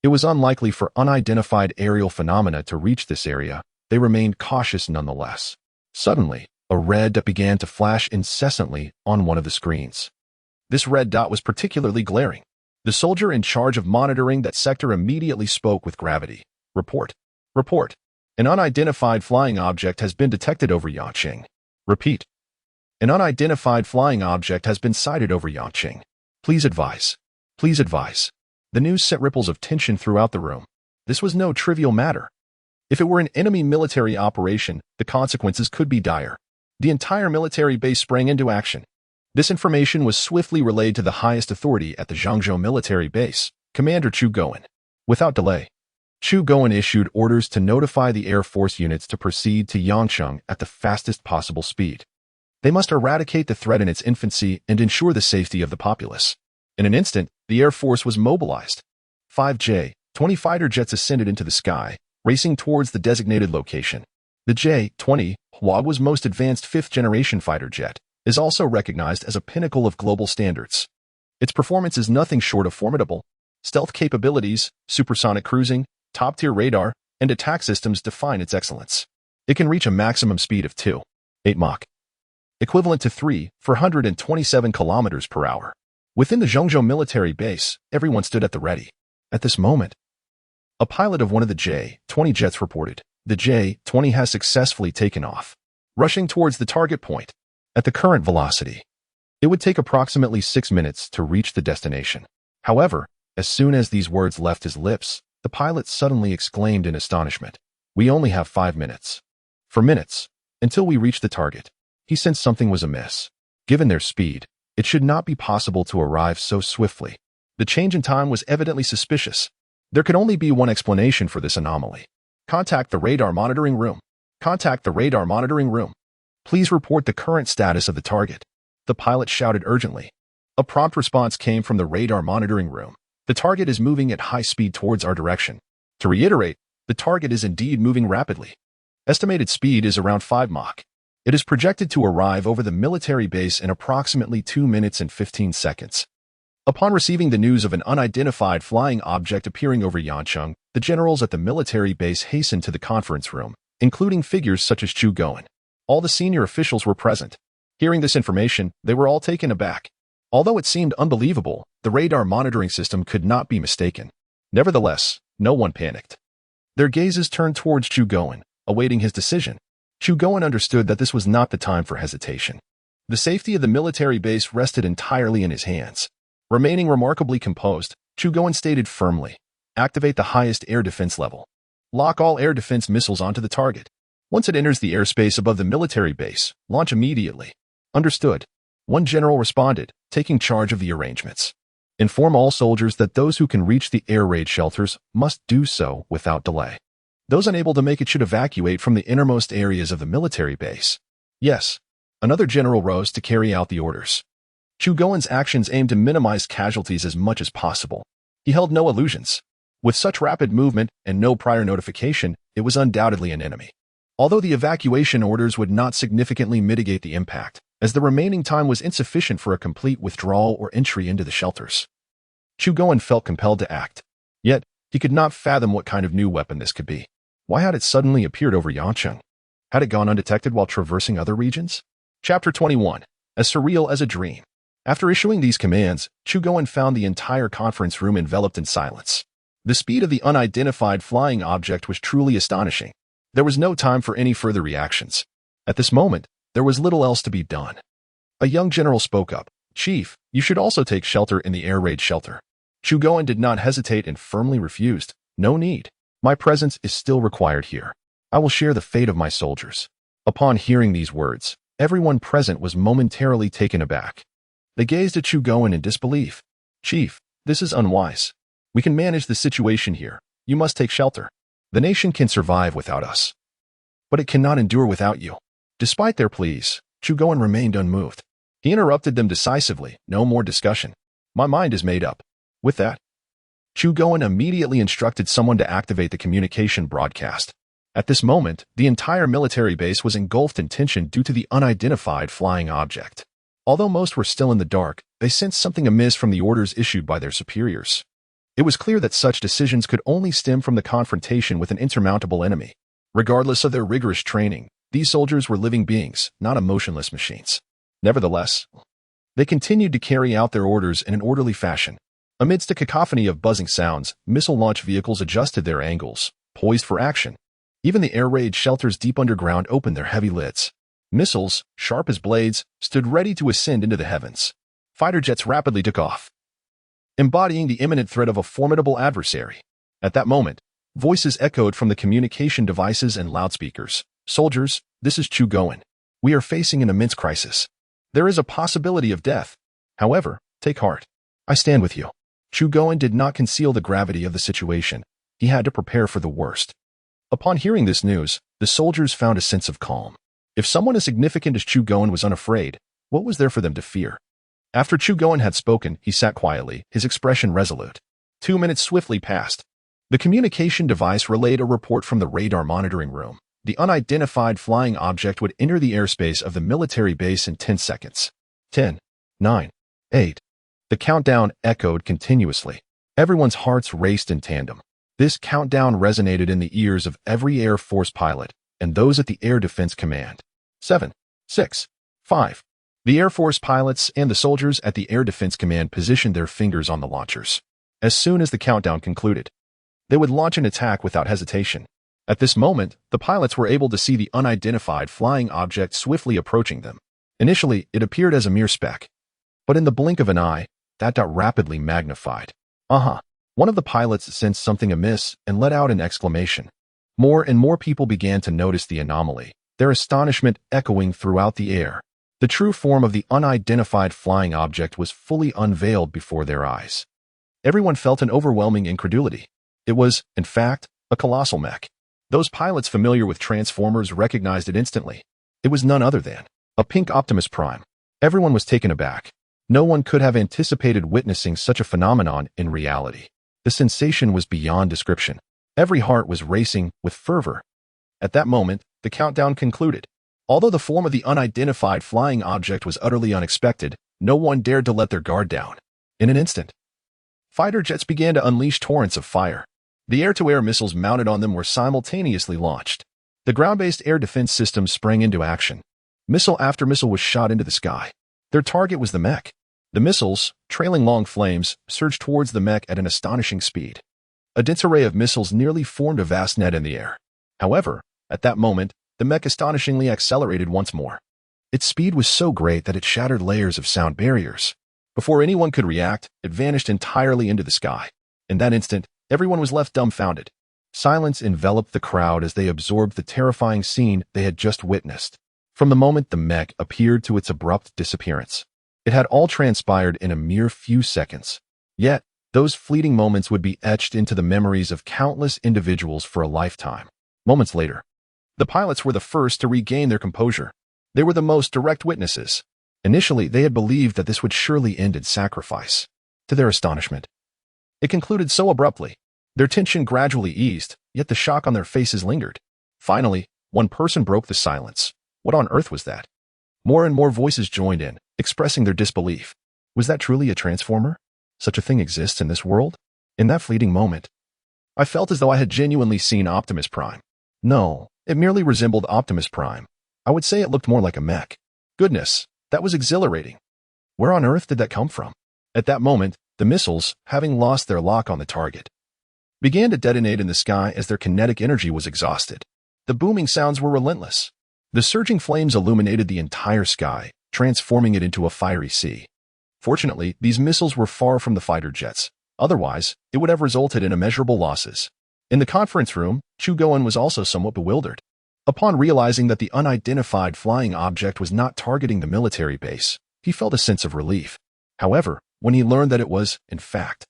it was unlikely for unidentified aerial phenomena to reach this area, they remained cautious nonetheless. Suddenly, a red dot began to flash incessantly on one of the screens. This red dot was particularly glaring. The soldier in charge of monitoring that sector immediately spoke with gravity. Report. Report. An unidentified flying object has been detected over Yangqing. Repeat. An unidentified flying object has been sighted over Yangqing. Please advise. Please advise. The news sent ripples of tension throughout the room. This was no trivial matter. If it were an enemy military operation, the consequences could be dire. The entire military base sprang into action. This information was swiftly relayed to the highest authority at the Zhangzhou military base, Commander Chu Goen. Without delay, Chu Goen issued orders to notify the Air Force units to proceed to Yangcheng at the fastest possible speed. They must eradicate the threat in its infancy and ensure the safety of the populace. In an instant, the Air Force was mobilized. 5 J-20 fighter jets ascended into the sky, racing towards the designated location. The J-20, Hwagwa's most advanced 5th-generation fighter jet, is also recognized as a pinnacle of global standards. Its performance is nothing short of formidable. Stealth capabilities, supersonic cruising, top-tier radar, and attack systems define its excellence. It can reach a maximum speed of 2.8 Mach, equivalent to 3,427 kilometers per hour. Within the Zhongzhou military base, everyone stood at the ready. At this moment, a pilot of one of the J-20 jets reported, "The J-20 has successfully taken off, rushing towards the target point. At the current velocity, it would take approximately 6 minutes to reach the destination." However, as soon as these words left his lips, the pilot suddenly exclaimed in astonishment, "We only have 5 minutes." For minutes, until we reached the target. He sensed something was amiss. Given their speed, it should not be possible to arrive so swiftly. The change in time was evidently suspicious. There could only be one explanation for this anomaly. Contact the radar monitoring room. Contact the radar monitoring room. Please report the current status of the target. The pilot shouted urgently. A prompt response came from the radar monitoring room. The target is moving at high speed towards our direction. To reiterate, the target is indeed moving rapidly. Estimated speed is around 5 Mach. It is projected to arrive over the military base in approximately 2 minutes and 15 seconds. Upon receiving the news of an unidentified flying object appearing over Yancheng, the generals at the military base hastened to the conference room, including figures such as Chu Goen. All the senior officials were present. Hearing this information, they were all taken aback. Although it seemed unbelievable, the radar monitoring system could not be mistaken. Nevertheless, no one panicked. Their gazes turned towards Chu Goen, awaiting his decision. Chu Goen understood that this was not the time for hesitation. The safety of the military base rested entirely in his hands. Remaining remarkably composed, Chu Goen stated firmly, "Activate the highest air defense level. Lock all air defense missiles onto the target. Once it enters the airspace above the military base, launch immediately." Understood. One general responded, taking charge of the arrangements. Inform all soldiers that those who can reach the air raid shelters must do so without delay. Those unable to make it should evacuate from the innermost areas of the military base. Yes. Another general rose to carry out the orders. Chu Goen's actions aimed to minimize casualties as much as possible. He held no illusions. With such rapid movement and no prior notification, it was undoubtedly an enemy. Although the evacuation orders would not significantly mitigate the impact, as the remaining time was insufficient for a complete withdrawal or entry into the shelters. Chu Goen felt compelled to act. Yet, he could not fathom what kind of new weapon this could be. Why had it suddenly appeared over Yancheng? Had it gone undetected while traversing other regions? Chapter 21. As surreal as a dream. After issuing these commands, Chu Goen found the entire conference room enveloped in silence. The speed of the unidentified flying object was truly astonishing. There was no time for any further reactions. At this moment, there was little else to be done. A young general spoke up. "Chief, you should also take shelter in the air raid shelter." Chu Goen did not hesitate and firmly refused. "No need. My presence is still required here. I will share the fate of my soldiers." Upon hearing these words, everyone present was momentarily taken aback. They gazed at Chu Goen in disbelief. "Chief, this is unwise. We can manage the situation here. You must take shelter. The nation can survive without us. But it cannot endure without you." Despite their pleas, Chu Goen remained unmoved. He interrupted them decisively. "No more discussion. My mind is made up." With that, Chu Goen immediately instructed someone to activate the communication broadcast. At this moment, the entire military base was engulfed in tension due to the unidentified flying object. Although most were still in the dark, they sensed something amiss from the orders issued by their superiors. It was clear that such decisions could only stem from the confrontation with an insurmountable enemy. Regardless of their rigorous training, these soldiers were living beings, not emotionless machines. Nevertheless, they continued to carry out their orders in an orderly fashion. Amidst a cacophony of buzzing sounds, missile launch vehicles adjusted their angles, poised for action. Even the air raid shelters deep underground opened their heavy lids. Missiles, sharp as blades, stood ready to ascend into the heavens. Fighter jets rapidly took off, embodying the imminent threat of a formidable adversary. At that moment, voices echoed from the communication devices and loudspeakers. "Soldiers, this is Chu Goen. We are facing an immense crisis. There is a possibility of death. However, take heart. I stand with you." Chu Goen did not conceal the gravity of the situation. He had to prepare for the worst. Upon hearing this news, the soldiers found a sense of calm. If someone as significant as Chu Goen was unafraid, what was there for them to fear? After Chu Goen had spoken, he sat quietly, his expression resolute. 2 minutes swiftly passed. The communication device relayed a report from the radar monitoring room. The unidentified flying object would enter the airspace of the military base in 10 seconds. 10, 9, 8. The countdown echoed continuously. Everyone's hearts raced in tandem. This countdown resonated in the ears of every Air Force pilot and those at the Air Defense Command. 7, 6, 5. The Air Force pilots and the soldiers at the Air Defense Command positioned their fingers on the launchers. As soon as the countdown concluded, they would launch an attack without hesitation. At this moment, the pilots were able to see the unidentified flying object swiftly approaching them. Initially, it appeared as a mere speck. But in the blink of an eye, that dot rapidly magnified. One of the pilots sensed something amiss and let out an exclamation. More and more people began to notice the anomaly. their astonishment echoing throughout the air. The true form of the unidentified flying object was fully unveiled before their eyes. Everyone felt an overwhelming incredulity. It was, in fact, a colossal mech. Those pilots familiar with Transformers recognized it instantly. It was none other than a pink Optimus Prime. Everyone was taken aback. No one could have anticipated witnessing such a phenomenon in reality. The sensation was beyond description. Every heart was racing with fervor. At that moment, the countdown concluded. Although the form of the unidentified flying object was utterly unexpected, no one dared to let their guard down. In an instant, fighter jets began to unleash torrents of fire. The air-to-air missiles mounted on them were simultaneously launched. The ground-based air defense system sprang into action. Missile after missile was shot into the sky. Their target was the mech. The missiles, trailing long flames, surged towards the mech at an astonishing speed. A dense array of missiles nearly formed a vast net in the air. However, at that moment, the mech astonishingly accelerated once more. Its speed was so great that it shattered layers of sound barriers. Before anyone could react, it vanished entirely into the sky. In that instant, everyone was left dumbfounded. Silence enveloped the crowd as they absorbed the terrifying scene they had just witnessed. From the moment the mech appeared to its abrupt disappearance, it had all transpired in a mere few seconds. Yet, those fleeting moments would be etched into the memories of countless individuals for a lifetime. Moments later, the pilots were the first to regain their composure. They were the most direct witnesses. Initially, they had believed that this would surely end in sacrifice. To their astonishment, it concluded so abruptly. Their tension gradually eased, yet the shock on their faces lingered. Finally, one person broke the silence. What on earth was that? More and more voices joined in, expressing their disbelief. Was that truly a transformer? Such a thing exists in this world? In that fleeting moment, I felt as though I had genuinely seen Optimus Prime. No, it merely resembled Optimus Prime. I would say it looked more like a mech. Goodness, that was exhilarating. Where on earth did that come from? At that moment, the missiles, having lost their lock on the target, began to detonate in the sky as their kinetic energy was exhausted. The booming sounds were relentless. The surging flames illuminated the entire sky, transforming it into a fiery sea. Fortunately, these missiles were far from the fighter jets. Otherwise, it would have resulted in immeasurable losses. In the conference room, Chu-Goen was also somewhat bewildered. Upon realizing that the unidentified flying object was not targeting the military base, he felt a sense of relief. However, when he learned that it was, in fact,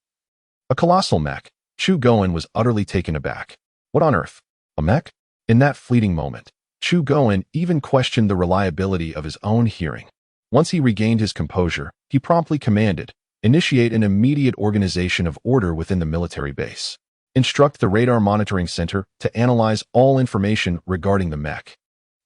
a colossal mech, Chu-Goen was utterly taken aback. What on earth? A mech? In that fleeting moment, Chu-Goen even questioned the reliability of his own hearing. Once he regained his composure, he promptly commanded, initiate an immediate organization of order within the military base. Instruct the radar monitoring center to analyze all information regarding the mech.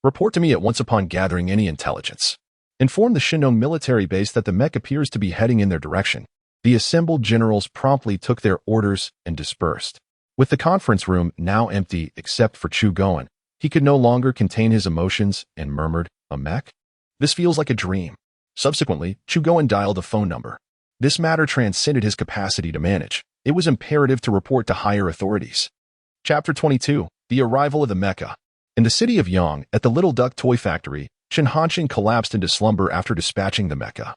Report to me at once upon gathering any intelligence. Inform the Shinong military base that the mech appears to be heading in their direction. The assembled generals promptly took their orders and dispersed. With the conference room now empty except for Chu-Goen, he could no longer contain his emotions and murmured, "A mech? This feels like a dream." Subsequently, Chu-Goen dialed a phone number. This matter transcended his capacity to manage. It was imperative to report to higher authorities. Chapter 22. The Arrival of the Mecha. In the city of Yang, at the Little Duck Toy Factory, Chen Hanqing collapsed into slumber after dispatching the mecha.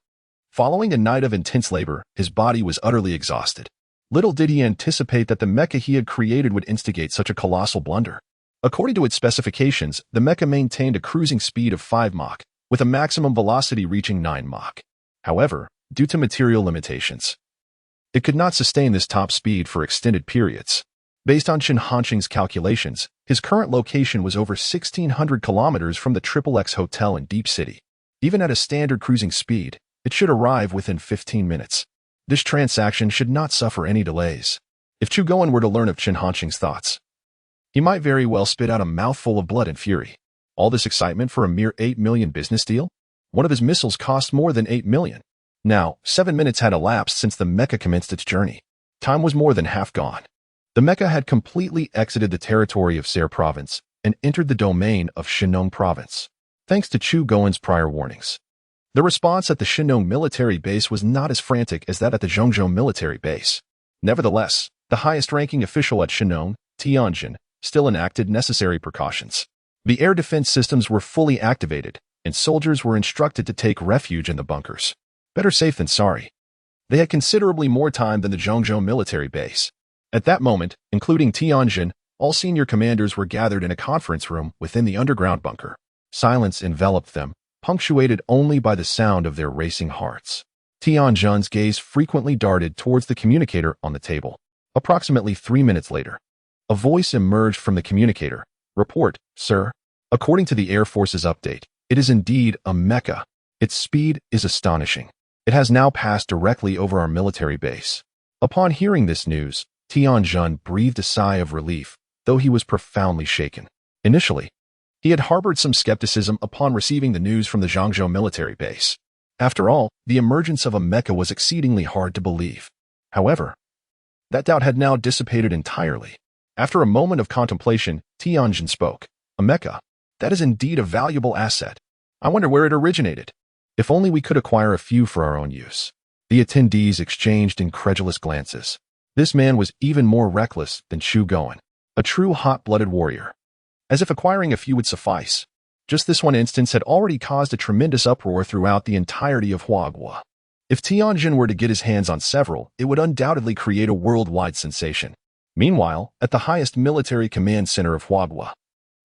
Following a night of intense labor, his body was utterly exhausted. Little did he anticipate that the mecha he had created would instigate such a colossal blunder. According to its specifications, the mecha maintained a cruising speed of 5 Mach, with a maximum velocity reaching 9 Mach. However, due to material limitations, it could not sustain this top speed for extended periods. Based on Chen Hanqing's calculations, his current location was over 1,600 kilometers from the XXX Hotel in Deep City. Even at a standard cruising speed, it should arrive within 15 minutes. This transaction should not suffer any delays. If Chu-Goen were to learn of Chen Hanqing's thoughts, he might very well spit out a mouthful of blood and fury. All this excitement for a mere 8 million business deal? One of his missiles cost more than 8 million. Now, 7 minutes had elapsed since the mecha commenced its journey. Time was more than half gone. The mecha had completely exited the territory of Serre Province and entered the domain of Shinong Province, thanks to Chu-Goen's prior warnings. The response at the Shinong military base was not as frantic as that at the Zhongzhou military base. Nevertheless, the highest-ranking official at Shinong, Tianjin, still enacted necessary precautions. The air defense systems were fully activated, and soldiers were instructed to take refuge in the bunkers. Better safe than sorry. They had considerably more time than the Zhongzhou military base. At that moment, including Tianjin, all senior commanders were gathered in a conference room within the underground bunker. Silence enveloped them, punctuated only by the sound of their racing hearts. Tianjun's gaze frequently darted towards the communicator on the table. Approximately 3 minutes later, a voice emerged from the communicator. Report, sir. According to the Air Force's update, it is indeed a mecha. Its speed is astonishing. It has now passed directly over our military base. Upon hearing this news, Tianjun breathed a sigh of relief, though he was profoundly shaken. Initially, he had harbored some skepticism upon receiving the news from the Zhangzhou military base. After all, the emergence of a mecha was exceedingly hard to believe. However, that doubt had now dissipated entirely. After a moment of contemplation, Tianjun spoke. A mecha? That is indeed a valuable asset. I wonder where it originated. If only we could acquire a few for our own use. The attendees exchanged incredulous glances. This man was even more reckless than Chu Goen, a true hot-blooded warrior. As if acquiring a few would suffice. Just this one instance had already caused a tremendous uproar throughout the entirety of Huaghua. If Tianjin were to get his hands on several, it would undoubtedly create a worldwide sensation. Meanwhile, at the highest military command center of Huaghua,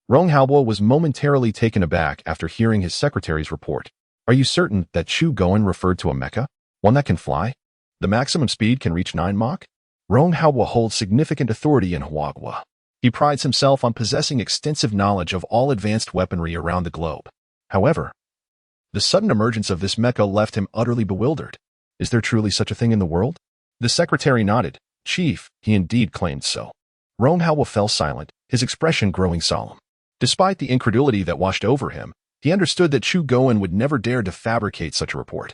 Rong Haobo was momentarily taken aback after hearing his secretary's report. Are you certain that Chu Goen referred to a mecha? One that can fly? The maximum speed can reach 9 Mach? Rong Haobo holds significant authority in Huaghua. He prides himself on possessing extensive knowledge of all advanced weaponry around the globe. However, the sudden emergence of this mecha left him utterly bewildered. Is there truly such a thing in the world? The secretary nodded. Chief, he indeed claimed so. Rong Haobo fell silent, his expression growing solemn. Despite the incredulity that washed over him, he understood that Chu Goen would never dare to fabricate such a report.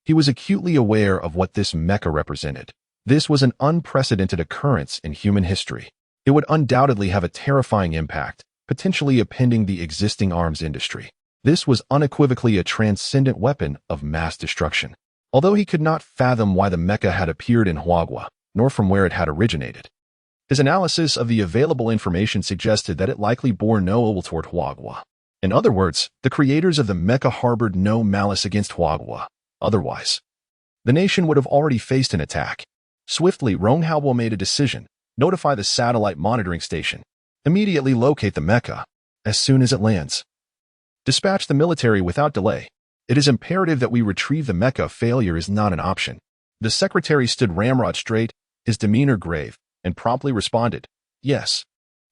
He was acutely aware of what this mecha represented. This was an unprecedented occurrence in human history. It would undoubtedly have a terrifying impact, potentially upending the existing arms industry. This was unequivocally a transcendent weapon of mass destruction. Although he could not fathom why the mecha had appeared in Huaghua, nor from where it had originated, his analysis of the available information suggested that it likely bore no ill toward Huaghua. In other words, the creators of the mecha harbored no malice against Huaghua. Otherwise, the nation would have already faced an attack. Swiftly, Rong Haobo made a decision. Notify the satellite monitoring station. Immediately locate the mecha as soon as it lands. Dispatch the military without delay. It is imperative that we retrieve the mecha. Failure is not an option. The secretary stood ramrod straight, his demeanor grave, and promptly responded, yes.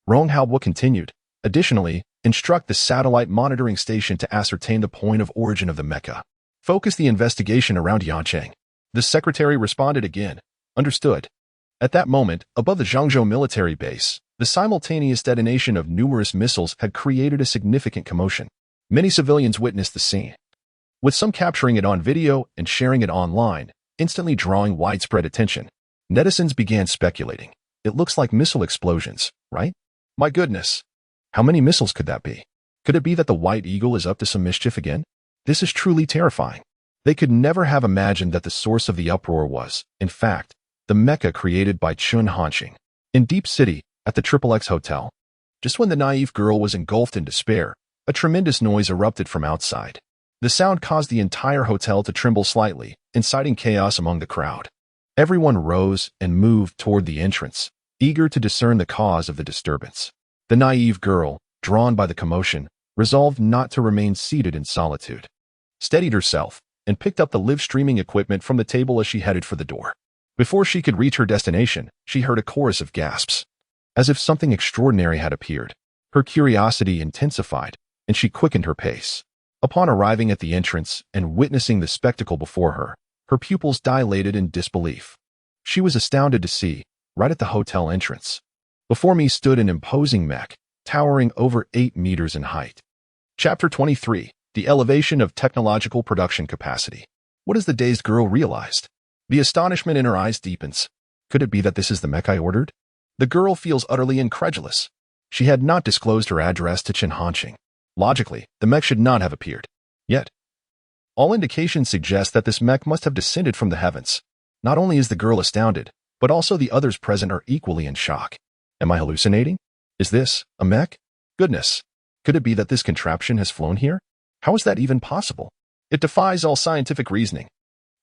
Rong Haobo continued. Additionally, instruct the satellite monitoring station to ascertain the point of origin of the mecha. Focus the investigation around Yancheng. The secretary responded again. Understood. At that moment, above the Zhangzhou military base, the simultaneous detonation of numerous missiles had created a significant commotion. Many civilians witnessed the scene, with some capturing it on video and sharing it online, instantly drawing widespread attention. Netizens began speculating. It looks like missile explosions, right? My goodness. How many missiles could that be? Could it be that the White Eagle is up to some mischief again? This is truly terrifying. They could never have imagined that the source of the uproar was, in fact, the mecha created by Chun Hanxing. In Deep City, at the XXX Hotel, just when the naive girl was engulfed in despair, a tremendous noise erupted from outside. The sound caused the entire hotel to tremble slightly, inciting chaos among the crowd. Everyone rose and moved toward the entrance, eager to discern the cause of the disturbance. The naive girl, drawn by the commotion, resolved not to remain seated in solitude. Steadied herself, and picked up the live streaming equipment from the table as she headed for the door. Before she could reach her destination, she heard a chorus of gasps. As if something extraordinary had appeared, her curiosity intensified, and she quickened her pace. Upon arriving at the entrance and witnessing the spectacle before her, her pupils dilated in disbelief. She was astounded to see, right at the hotel entrance, before me stood an imposing mech, towering over 8 meters in height. Chapter 23. The Elevation of Technological Production Capacity. What has the dazed girl realized? The astonishment in her eyes deepens. Could it be that this is the mech I ordered? The girl feels utterly incredulous. She had not disclosed her address to Chen Hanxing. Logically, the mech should not have appeared. Yet, all indications suggest that this mech must have descended from the heavens. Not only is the girl astounded, but also the others present are equally in shock. Am I hallucinating? Is this a mech? Goodness. Could it be that this contraption has flown here? How is that even possible? It defies all scientific reasoning.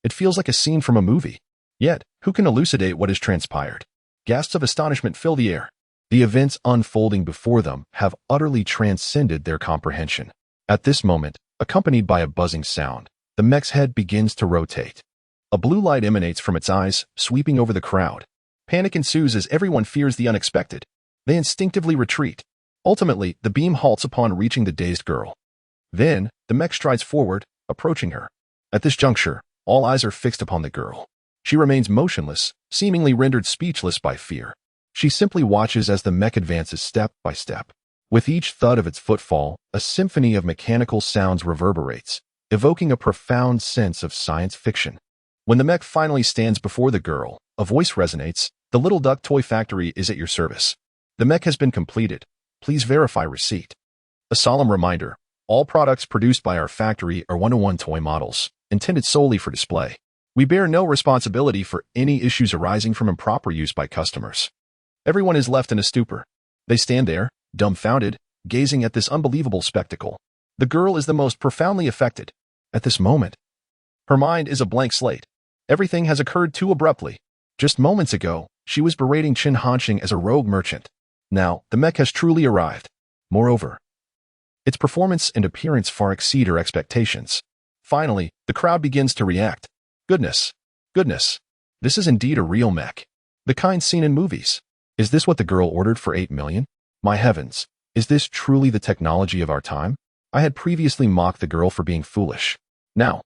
It feels like a scene from a movie. Yet, who can elucidate what has transpired? Gasps of astonishment fill the air. The events unfolding before them have utterly transcended their comprehension. At this moment, accompanied by a buzzing sound, the mech's head begins to rotate. A blue light emanates from its eyes, sweeping over the crowd. Panic ensues as everyone fears the unexpected. They instinctively retreat. Ultimately, the beam halts upon reaching the dazed girl. Then, the mech strides forward, approaching her. At this juncture, all eyes are fixed upon the girl. She remains motionless, seemingly rendered speechless by fear. She simply watches as the mech advances step by step. With each thud of its footfall, a symphony of mechanical sounds reverberates, evoking a profound sense of science fiction. When the mech finally stands before the girl, a voice resonates. The Little Duck Toy Factory is at your service. The mech has been completed. Please verify receipt. A solemn reminder, all products produced by our factory are one-to-one toy models, intended solely for display. We bear no responsibility for any issues arising from improper use by customers. Everyone is left in a stupor. They stand there, dumbfounded, gazing at this unbelievable spectacle. The girl is the most profoundly affected. At this moment, her mind is a blank slate. Everything has occurred too abruptly. Just moments ago, she was berating Chin Hanxing as a rogue merchant. Now, the mech has truly arrived. Moreover, its performance and appearance far exceed her expectations. Finally, the crowd begins to react. Goodness. Goodness. This is indeed a real mech. The kind seen in movies. Is this what the girl ordered for 8 million? My heavens. Is this truly the technology of our time? I had previously mocked the girl for being foolish. Now,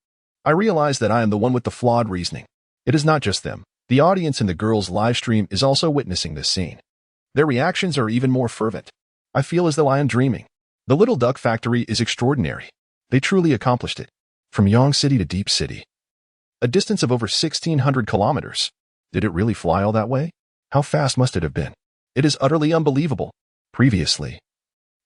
I realize that I am the one with the flawed reasoning. It is not just them. The audience in the girl's live stream is also witnessing this scene. Their reactions are even more fervent. I feel as though I am dreaming. The Little Duck Factory is extraordinary. They truly accomplished it. From Yang City to Deep City. A distance of over 1,600 kilometers. Did it really fly all that way? How fast must it have been? It is utterly unbelievable. Previously,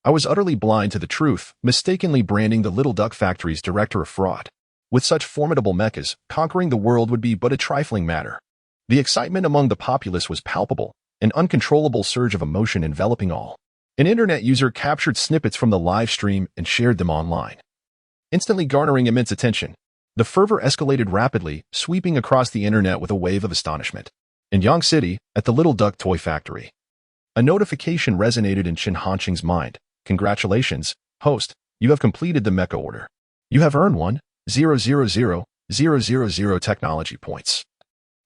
I was utterly blind to the truth, mistakenly branding the Little Duck Factory's director of fraud. With such formidable mechas, conquering the world would be but a trifling matter. The excitement among the populace was palpable, an uncontrollable surge of emotion enveloping all. An internet user captured snippets from the live stream and shared them online, instantly garnering immense attention. The fervor escalated rapidly, sweeping across the internet with a wave of astonishment. In Yang City, at the Little Duck Toy Factory, a notification resonated in Chin Hanxing's mind. Congratulations, host, you have completed the mecha order. You have earned 1,000,000 technology points.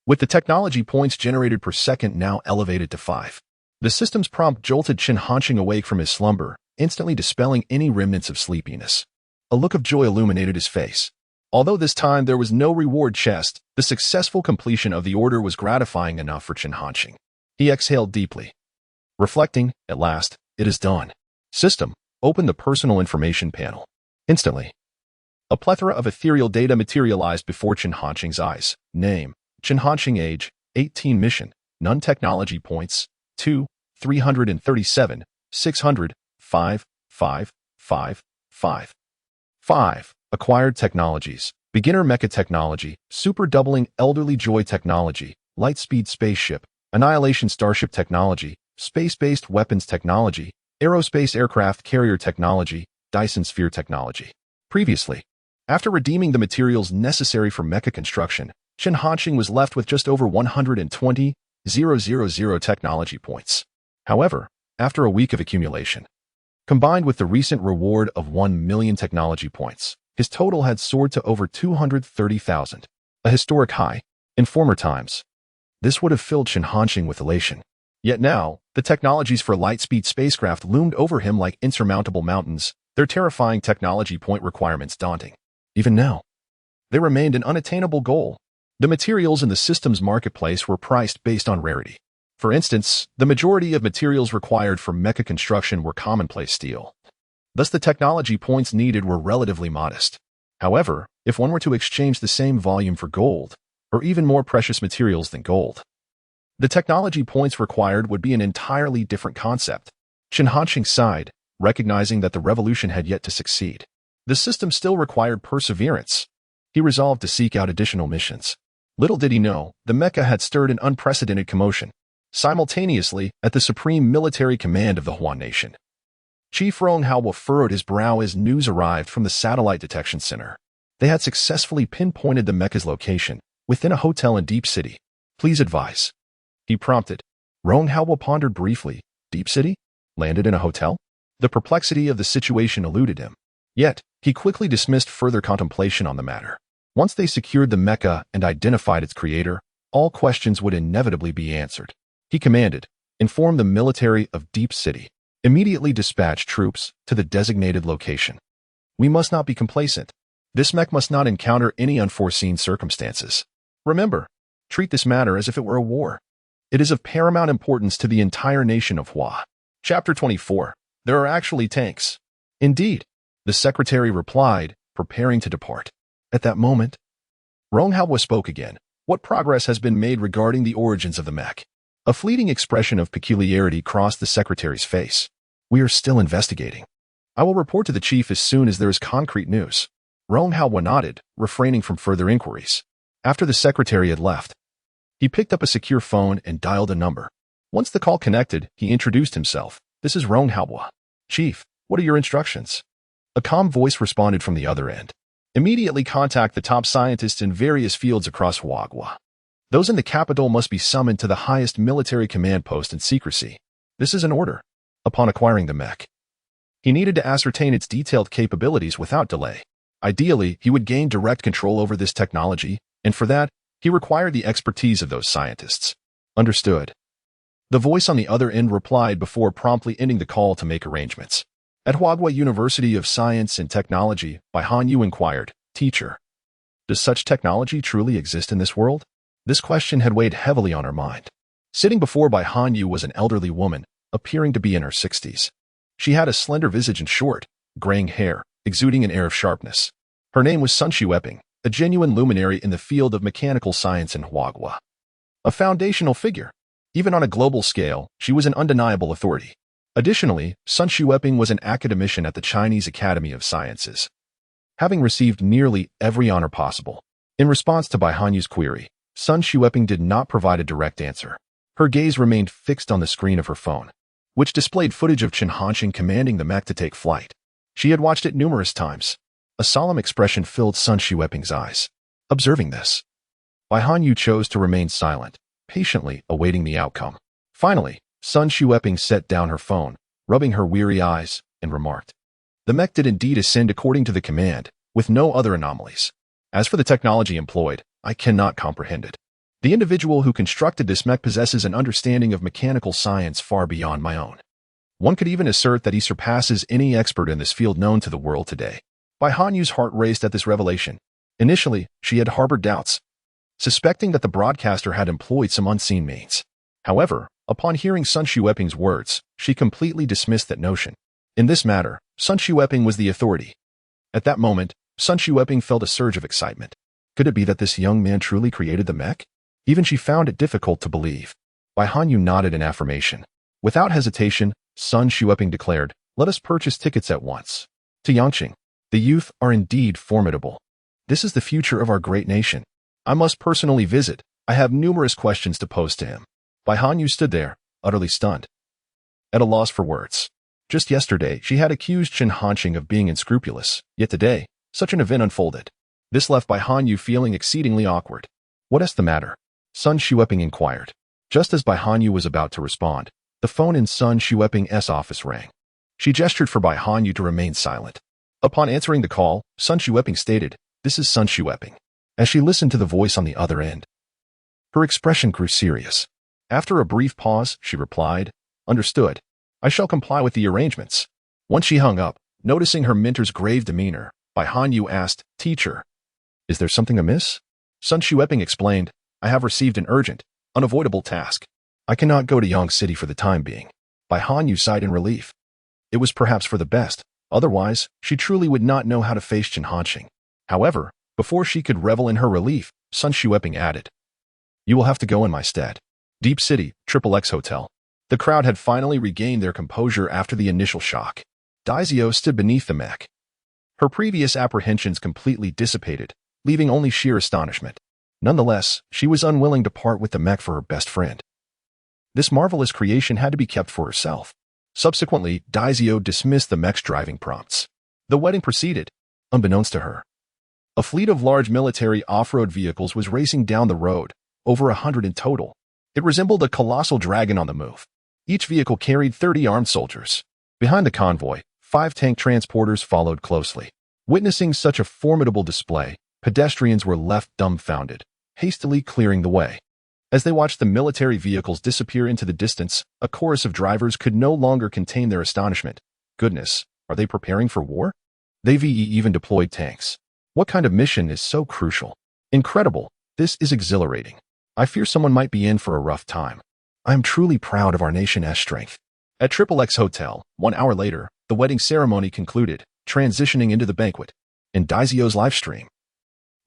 With the technology points generated per second now elevated to 5. The system's prompt jolted Chin Hanxing awake from his slumber, instantly dispelling any remnants of sleepiness. A look of joy illuminated his face. Although this time there was no reward chest, the successful completion of the order was gratifying enough for Chin Hanxing. He exhaled deeply. Reflecting, at last, it is done. System, open the personal information panel. Instantly, a plethora of ethereal data materialized before Chin Hanxing's eyes. Name, Chin Hanxing. Age, 18. Mission, none. Technology points, 2, 337, 600, 5, 5, 5, 5. 5. Acquired technologies, beginner mecha technology, super doubling elderly joy technology, lightspeed spaceship, annihilation starship technology, space-based weapons technology, aerospace aircraft carrier technology, Dyson sphere technology. Previously, after redeeming the materials necessary for mecha construction, Chin Hanxing was left with just over 120,000 technology points. However, after a week of accumulation, combined with the recent reward of 1 million technology points, his total had soared to over 230,000, a historic high. In former times, this would have filled Chin Hanxing with elation. Yet now, the technologies for lightspeed spacecraft loomed over him like insurmountable mountains, their terrifying technology point requirements daunting. Even now, they remained an unattainable goal. The materials in the system's marketplace were priced based on rarity. For instance, the majority of materials required for mecha construction were commonplace steel. Thus, the technology points needed were relatively modest. However, if one were to exchange the same volume for gold, or even more precious materials than gold, the technology points required would be an entirely different concept. Chin Hanxing sighed, recognizing that the revolution had yet to succeed. The system still required perseverance. He resolved to seek out additional missions. Little did he know, the mecha had stirred an unprecedented commotion, simultaneously at the supreme military command of the Huan Nation. Chief Rong Hao furrowed his brow as news arrived from the Satellite Detection Center. They had successfully pinpointed the mecha's location, within a hotel in Deep City. Please advise, he prompted. Rong Hao pondered briefly. Deep City? Landed in a hotel? The perplexity of the situation eluded him. Yet, he quickly dismissed further contemplation on the matter. Once they secured the mecha and identified its creator, all questions would inevitably be answered. He commanded, inform the military of Deep City. Immediately dispatch troops to the designated location. We must not be complacent. This mech must not encounter any unforeseen circumstances. Remember, treat this matter as if it were a war. It is of paramount importance to the entire nation of Hua. Chapter 24. There are actually tanks. Indeed, the secretary replied, preparing to depart. At that moment, Ronghwa spoke again. What progress has been made regarding the origins of the mech? A fleeting expression of peculiarity crossed the secretary's face. We are still investigating. I will report to the chief as soon as there is concrete news. Ronghwa nodded, refraining from further inquiries. After the secretary had left, he picked up a secure phone and dialed a number. Once the call connected, he introduced himself. This is Ronghwa. Chief, what are your instructions? A calm voice responded from the other end. Immediately contact the top scientists in various fields across Huagua. Those in the capital must be summoned to the highest military command post in secrecy. This is an order. Upon acquiring the mech, he needed to ascertain its detailed capabilities without delay. Ideally, he would gain direct control over this technology, and for that, he required the expertise of those scientists. Understood. The voice on the other end replied before promptly ending the call to make arrangements. At Huagua University of Science and Technology, Bai Hanyu inquired, Teacher, does such technology truly exist in this world? This question had weighed heavily on her mind. Sitting before Bai Hanyu was an elderly woman, appearing to be in her 60s. She had a slender visage and short, graying hair, exuding an air of sharpness. Her name was Sun Xueping, a genuine luminary in the field of mechanical science in Huagua. A foundational figure. Even on a global scale, she was an undeniable authority. Additionally, Sun Xueping was an academician at the Chinese Academy of Sciences, having received nearly every honor possible. In response to Bai Hanyu's query, Sun Xueping did not provide a direct answer. Her gaze remained fixed on the screen of her phone, which displayed footage of Chen Hanqing commanding the mech to take flight. She had watched it numerous times. A solemn expression filled Sun Xueping's eyes. Observing this, Bai Hanyu chose to remain silent, patiently awaiting the outcome. Finally, Sun Xueping set down her phone, rubbing her weary eyes, and remarked, the mech did indeed ascend according to the command, with no other anomalies. As for the technology employed, I cannot comprehend it. The individual who constructed this mech possesses an understanding of mechanical science far beyond my own. One could even assert that he surpasses any expert in this field known to the world today. Bai Hanyu's heart raced at this revelation. Initially, she had harbored doubts, suspecting that the broadcaster had employed some unseen means. However, upon hearing Sun Xueping's words, she completely dismissed that notion. In this matter, Sun Xueping was the authority. At that moment, Sun Xueping felt a surge of excitement. Could it be that this young man truly created the mech? Even she found it difficult to believe. Bai Hanyu nodded in affirmation. Without hesitation, Sun Xueping declared, let us purchase tickets at once. To Yangqing, the youth are indeed formidable. This is the future of our great nation. I must personally visit. I have numerous questions to pose to him. Bai Hanyu stood there, utterly stunned, at a loss for words. Just yesterday, she had accused Chen Hanqing of being unscrupulous, yet today, such an event unfolded. This left Bai Hanyu feeling exceedingly awkward. What is the matter? Sun Xueping inquired. Just as Bai Hanyu was about to respond, the phone in Sun Xueping's office rang. She gestured for Bai Hanyu to remain silent. Upon answering the call, Sun Xueping stated, this is Sun Xueping. As she listened to the voice on the other end, her expression grew serious. After a brief pause, she replied, understood. I shall comply with the arrangements. Once she hung up, noticing her mentor's grave demeanor, Bai Hanyu asked, Teacher, is there something amiss? Sun Xueping explained, I have received an urgent, unavoidable task. I cannot go to Yang City for the time being. Bai Hanyu sighed in relief. It was perhaps for the best. Otherwise, she truly would not know how to face Chen Hanqing. However, before she could revel in her relief, Sun Xueping added, you will have to go in my stead. Deep City, XXX Hotel. The crowd had finally regained their composure after the initial shock. Daizio stood beneath the mech. Her previous apprehensions completely dissipated, leaving only sheer astonishment. Nonetheless, she was unwilling to part with the mech for her best friend. This marvelous creation had to be kept for herself. Subsequently, Daizio dismissed the mech's driving prompts. The wedding proceeded, unbeknownst to her. A fleet of large military off-road vehicles was racing down the road, over 100 in total. It resembled a colossal dragon on the move. Each vehicle carried 30 armed soldiers. Behind the convoy, 5 tank transporters followed closely. Witnessing such a formidable display, pedestrians were left dumbfounded, hastily clearing the way. As they watched the military vehicles disappear into the distance, a chorus of drivers could no longer contain their astonishment. Goodness, are they preparing for war? They've even deployed tanks. What kind of mission is so crucial? Incredible. This is exhilarating. I fear someone might be in for a rough time. I am truly proud of our nation's strength. At XXX Hotel, 1 hour later, the wedding ceremony concluded, transitioning into the banquet. In Daizio's livestream,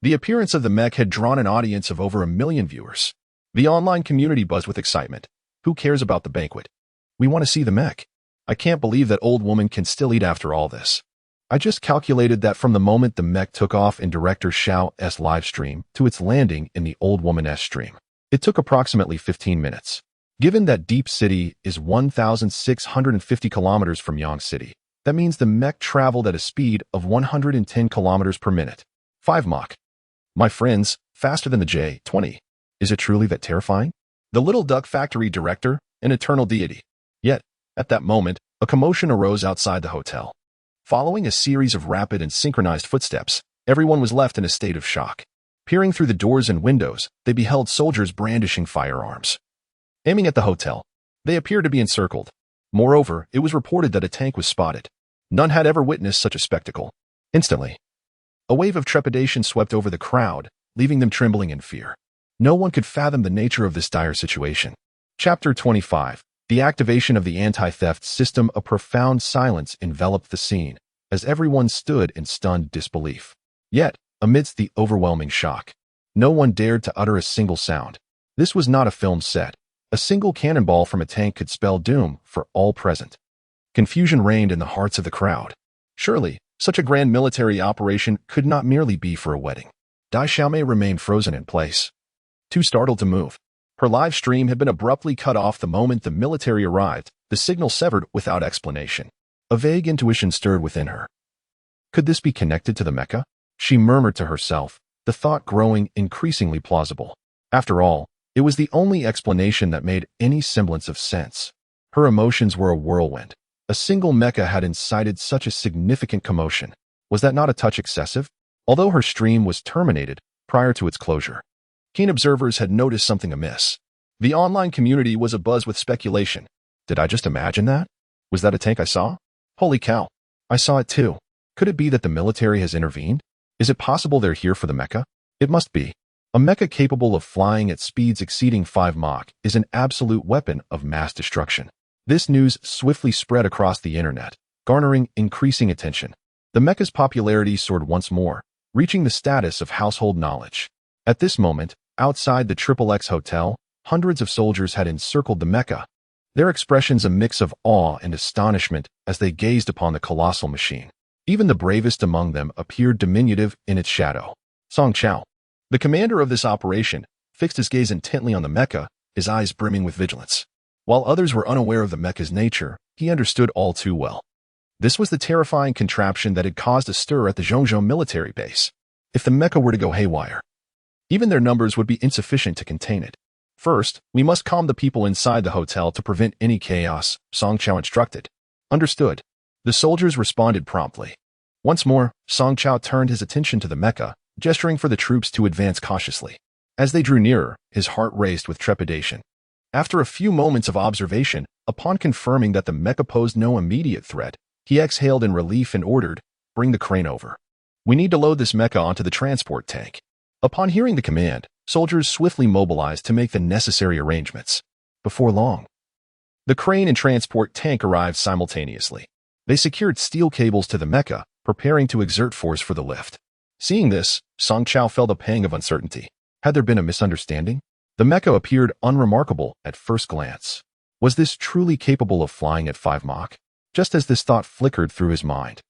the appearance of the mech had drawn an audience of over 1 million viewers. The online community buzzed with excitement. Who cares about the banquet? We want to see the mech. I can't believe that old woman can still eat after all this. I just calculated that from the moment the mech took off in director Xiao's livestream to its landing in the old woman's stream, it took approximately 15 minutes. Given that Deep City is 1,650 kilometers from Yang City, that means the mech traveled at a speed of 110 kilometers per minute. 5 Mach. My friends, faster than the J-20. Is it truly that terrifying? The Little Duck Factory director, an eternal deity. Yet, at that moment, a commotion arose outside the hotel. Following a series of rapid and synchronized footsteps, everyone was left in a state of shock. Peering through the doors and windows, they beheld soldiers brandishing firearms. Aiming at the hotel, they appeared to be encircled. Moreover, it was reported that a tank was spotted. None had ever witnessed such a spectacle. Instantly, a wave of trepidation swept over the crowd, leaving them trembling in fear. No one could fathom the nature of this dire situation. Chapter 25. The activation of the anti-theft system. A profound silence enveloped the scene, as everyone stood in stunned disbelief. Yet, amidst the overwhelming shock, no one dared to utter a single sound. This was not a film set. A single cannonball from a tank could spell doom for all present. Confusion reigned in the hearts of the crowd. Surely, such a grand military operation could not merely be for a wedding. Dai Xiaomei remained frozen in place, too startled to move. Her live stream had been abruptly cut off the moment the military arrived, the signal severed without explanation. A vague intuition stirred within her. Could this be connected to the mecha? She murmured to herself, the thought growing increasingly plausible. After all, it was the only explanation that made any semblance of sense. Her emotions were a whirlwind. A single mecha had incited such a significant commotion. Was that not a touch excessive? Although her stream was terminated prior to its closure, keen observers had noticed something amiss. The online community was abuzz with speculation. Did I just imagine that? Was that a tank I saw? Holy cow. I saw it too. Could it be that the military has intervened? Is it possible they're here for the mecha? It must be. A mecha capable of flying at speeds exceeding 5 Mach is an absolute weapon of mass destruction. This news swiftly spread across the internet, garnering increasing attention. The mecha's popularity soared once more, reaching the status of household knowledge. At this moment, outside the XXX Hotel, hundreds of soldiers had encircled the mecha, their expressions a mix of awe and astonishment as they gazed upon the colossal machine. Even the bravest among them appeared diminutive in its shadow. Song Chao, the commander of this operation, fixed his gaze intently on the mecha, his eyes brimming with vigilance. While others were unaware of the mecha's nature, he understood all too well. This was the terrifying contraption that had caused a stir at the Zhongzhou military base. If the mecha were to go haywire, even their numbers would be insufficient to contain it. First, we must calm the people inside the hotel to prevent any chaos, Song Chao instructed. Understood. The soldiers responded promptly. Once more, Song Chao turned his attention to the mecha, gesturing for the troops to advance cautiously. As they drew nearer, his heart raced with trepidation. After a few moments of observation, upon confirming that the mecha posed no immediate threat, he exhaled in relief and ordered, "Bring the crane over. We need to load this mecha onto the transport tank." Upon hearing the command, soldiers swiftly mobilized to make the necessary arrangements. Before long, the crane and transport tank arrived simultaneously. They secured steel cables to the mecha, preparing to exert force for the lift. Seeing this, Song Chao felt a pang of uncertainty. Had there been a misunderstanding? The mecha appeared unremarkable at first glance. Was this truly capable of flying at 5 Mach? Just as this thought flickered through his mind,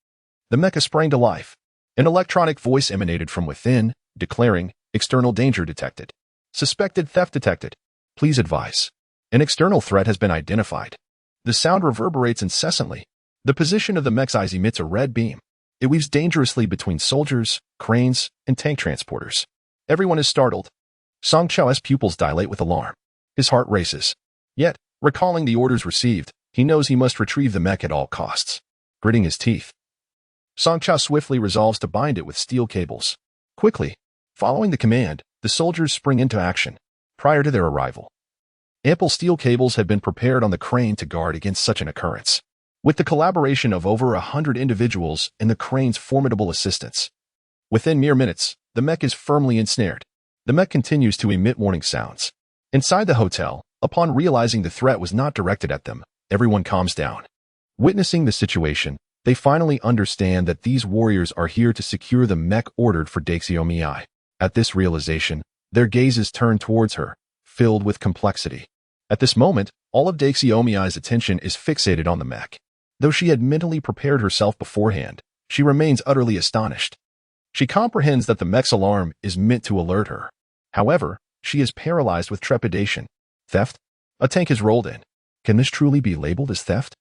the mecha sprang to life. An electronic voice emanated from within, declaring, "External danger detected. Suspected theft detected. Please advise. An external threat has been identified." The sound reverberates incessantly. The position of the mech's eyes emits a red beam. It weaves dangerously between soldiers, cranes, and tank transporters. Everyone is startled. Song Chao's pupils dilate with alarm. His heart races. Yet, recalling the orders received, he knows he must retrieve the mech at all costs. gritting his teeth. Song Chao swiftly resolves to bind it with steel cables. Quickly, following the command, the soldiers spring into action. Prior to their arrival, ample steel cables had been prepared on the crane to guard against such an occurrence. With the collaboration of over 100 individuals and the crane's formidable assistance, within mere minutes, the mech is firmly ensnared. The mech continues to emit warning sounds. Inside the hotel, upon realizing the threat was not directed at them, everyone calms down. Witnessing the situation, they finally understand that these warriors are here to secure the mech ordered for Daixiomi. At this realization, their gazes turn towards her, filled with complexity. At this moment, all of Daixiomi's attention is fixated on the mech. Though she had mentally prepared herself beforehand, she remains utterly astonished. She comprehends that the mech's alarm is meant to alert her. However, she is paralyzed with trepidation. Theft? A tank has rolled in. Can this truly be labeled as theft?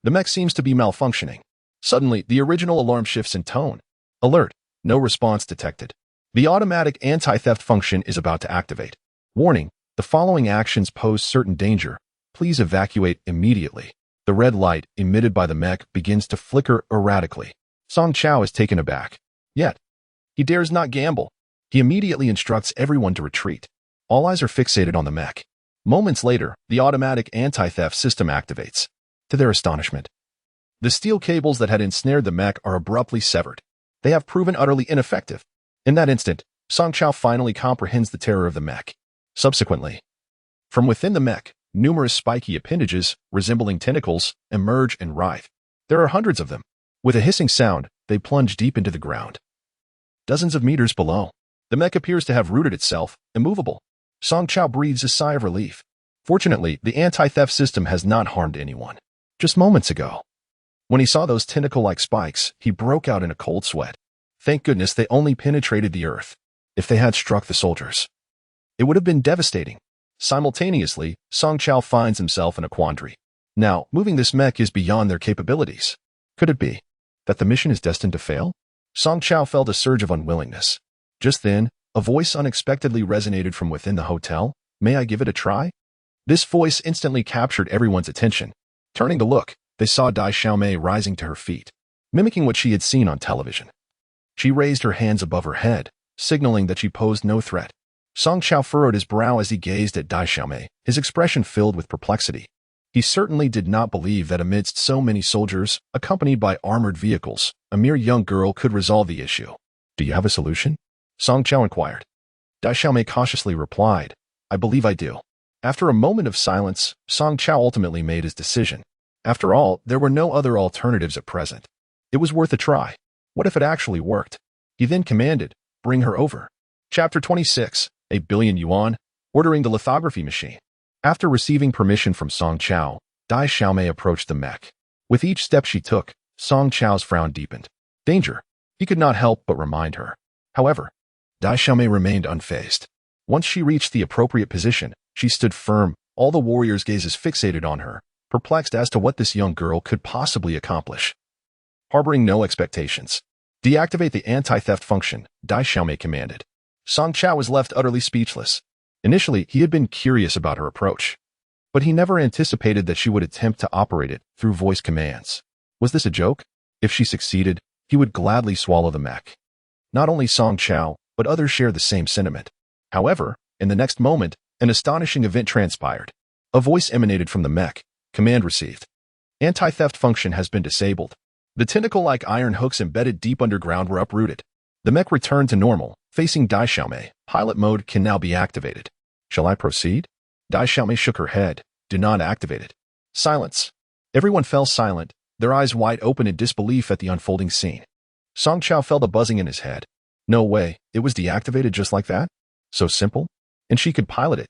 The mech seems to be malfunctioning. Suddenly, the original alarm shifts in tone. Alert. No response detected. The automatic anti-theft function is about to activate. Warning. The following actions pose certain danger. Please evacuate immediately. The red light emitted by the mech begins to flicker erratically. Song Chao is taken aback. Yet, he dares not gamble. He immediately instructs everyone to retreat. All eyes are fixated on the mech. Moments later, the automatic anti-theft system activates. To their astonishment, the steel cables that had ensnared the mech are abruptly severed. They have proven utterly ineffective. In that instant, Song Chao finally comprehends the terror of the mech. Subsequently, from within the mech, numerous spiky appendages, resembling tentacles, emerge and writhe. There are hundreds of them. With a hissing sound, they plunge deep into the ground. Dozens of meters below, the mech appears to have rooted itself, immovable. Song Chao breathes a sigh of relief. Fortunately, the anti-theft system has not harmed anyone. Just moments ago, when he saw those tentacle-like spikes, he broke out in a cold sweat. Thank goodness they only penetrated the earth. If they had struck the soldiers, it would have been devastating. Simultaneously, Song Chao finds himself in a quandary. Now, moving this mech is beyond their capabilities. Could it be that the mission is destined to fail? Song Chao felt a surge of unwillingness. Just then, a voice unexpectedly resonated from within the hotel. May I give it a try? This voice instantly captured everyone's attention. Turning to look, they saw Dai Xiaomei rising to her feet, mimicking what she had seen on television. She raised her hands above her head, signaling that she posed no threat. Song Chao furrowed his brow as he gazed at Dai Xiaomei, his expression filled with perplexity. He certainly did not believe that amidst so many soldiers, accompanied by armored vehicles, a mere young girl could resolve the issue. Do you have a solution? Song Chao inquired. Dai Xiaomei cautiously replied, I believe I do. After a moment of silence, Song Chao ultimately made his decision. After all, there were no other alternatives at present. It was worth a try. What if it actually worked? He then commanded, bring her over. Chapter 26, 8 billion yuan, ordering the lithography machine. After receiving permission from Song Chao, Dai Xiaomei approached the mech. With each step she took, Song Chao's frown deepened. Danger. He could not help but remind her. However, Dai Xiaomei remained unfazed. Once she reached the appropriate position, she stood firm, all the warriors' gazes fixated on her, perplexed as to what this young girl could possibly accomplish. Harboring no expectations. Deactivate the anti-theft function, Dai Xiaomei commanded. Song Chao was left utterly speechless. Initially, he had been curious about her approach, but he never anticipated that she would attempt to operate it through voice commands. Was this a joke? If she succeeded, he would gladly swallow the mech. Not only Song Chao, but others shared the same sentiment. However, in the next moment, an astonishing event transpired. A voice emanated from the mech. Command received. Anti-theft function has been disabled. The tentacle-like iron hooks embedded deep underground were uprooted. The mech returned to normal, facing Dai Xiaomei. Pilot mode can now be activated. Shall I proceed? Dai Xiaomei shook her head. Do not activate it. Silence. Everyone fell silent, their eyes wide open in disbelief at the unfolding scene. Song Chao felt a buzzing in his head. No way, it was deactivated just like that? So simple? And she could pilot it.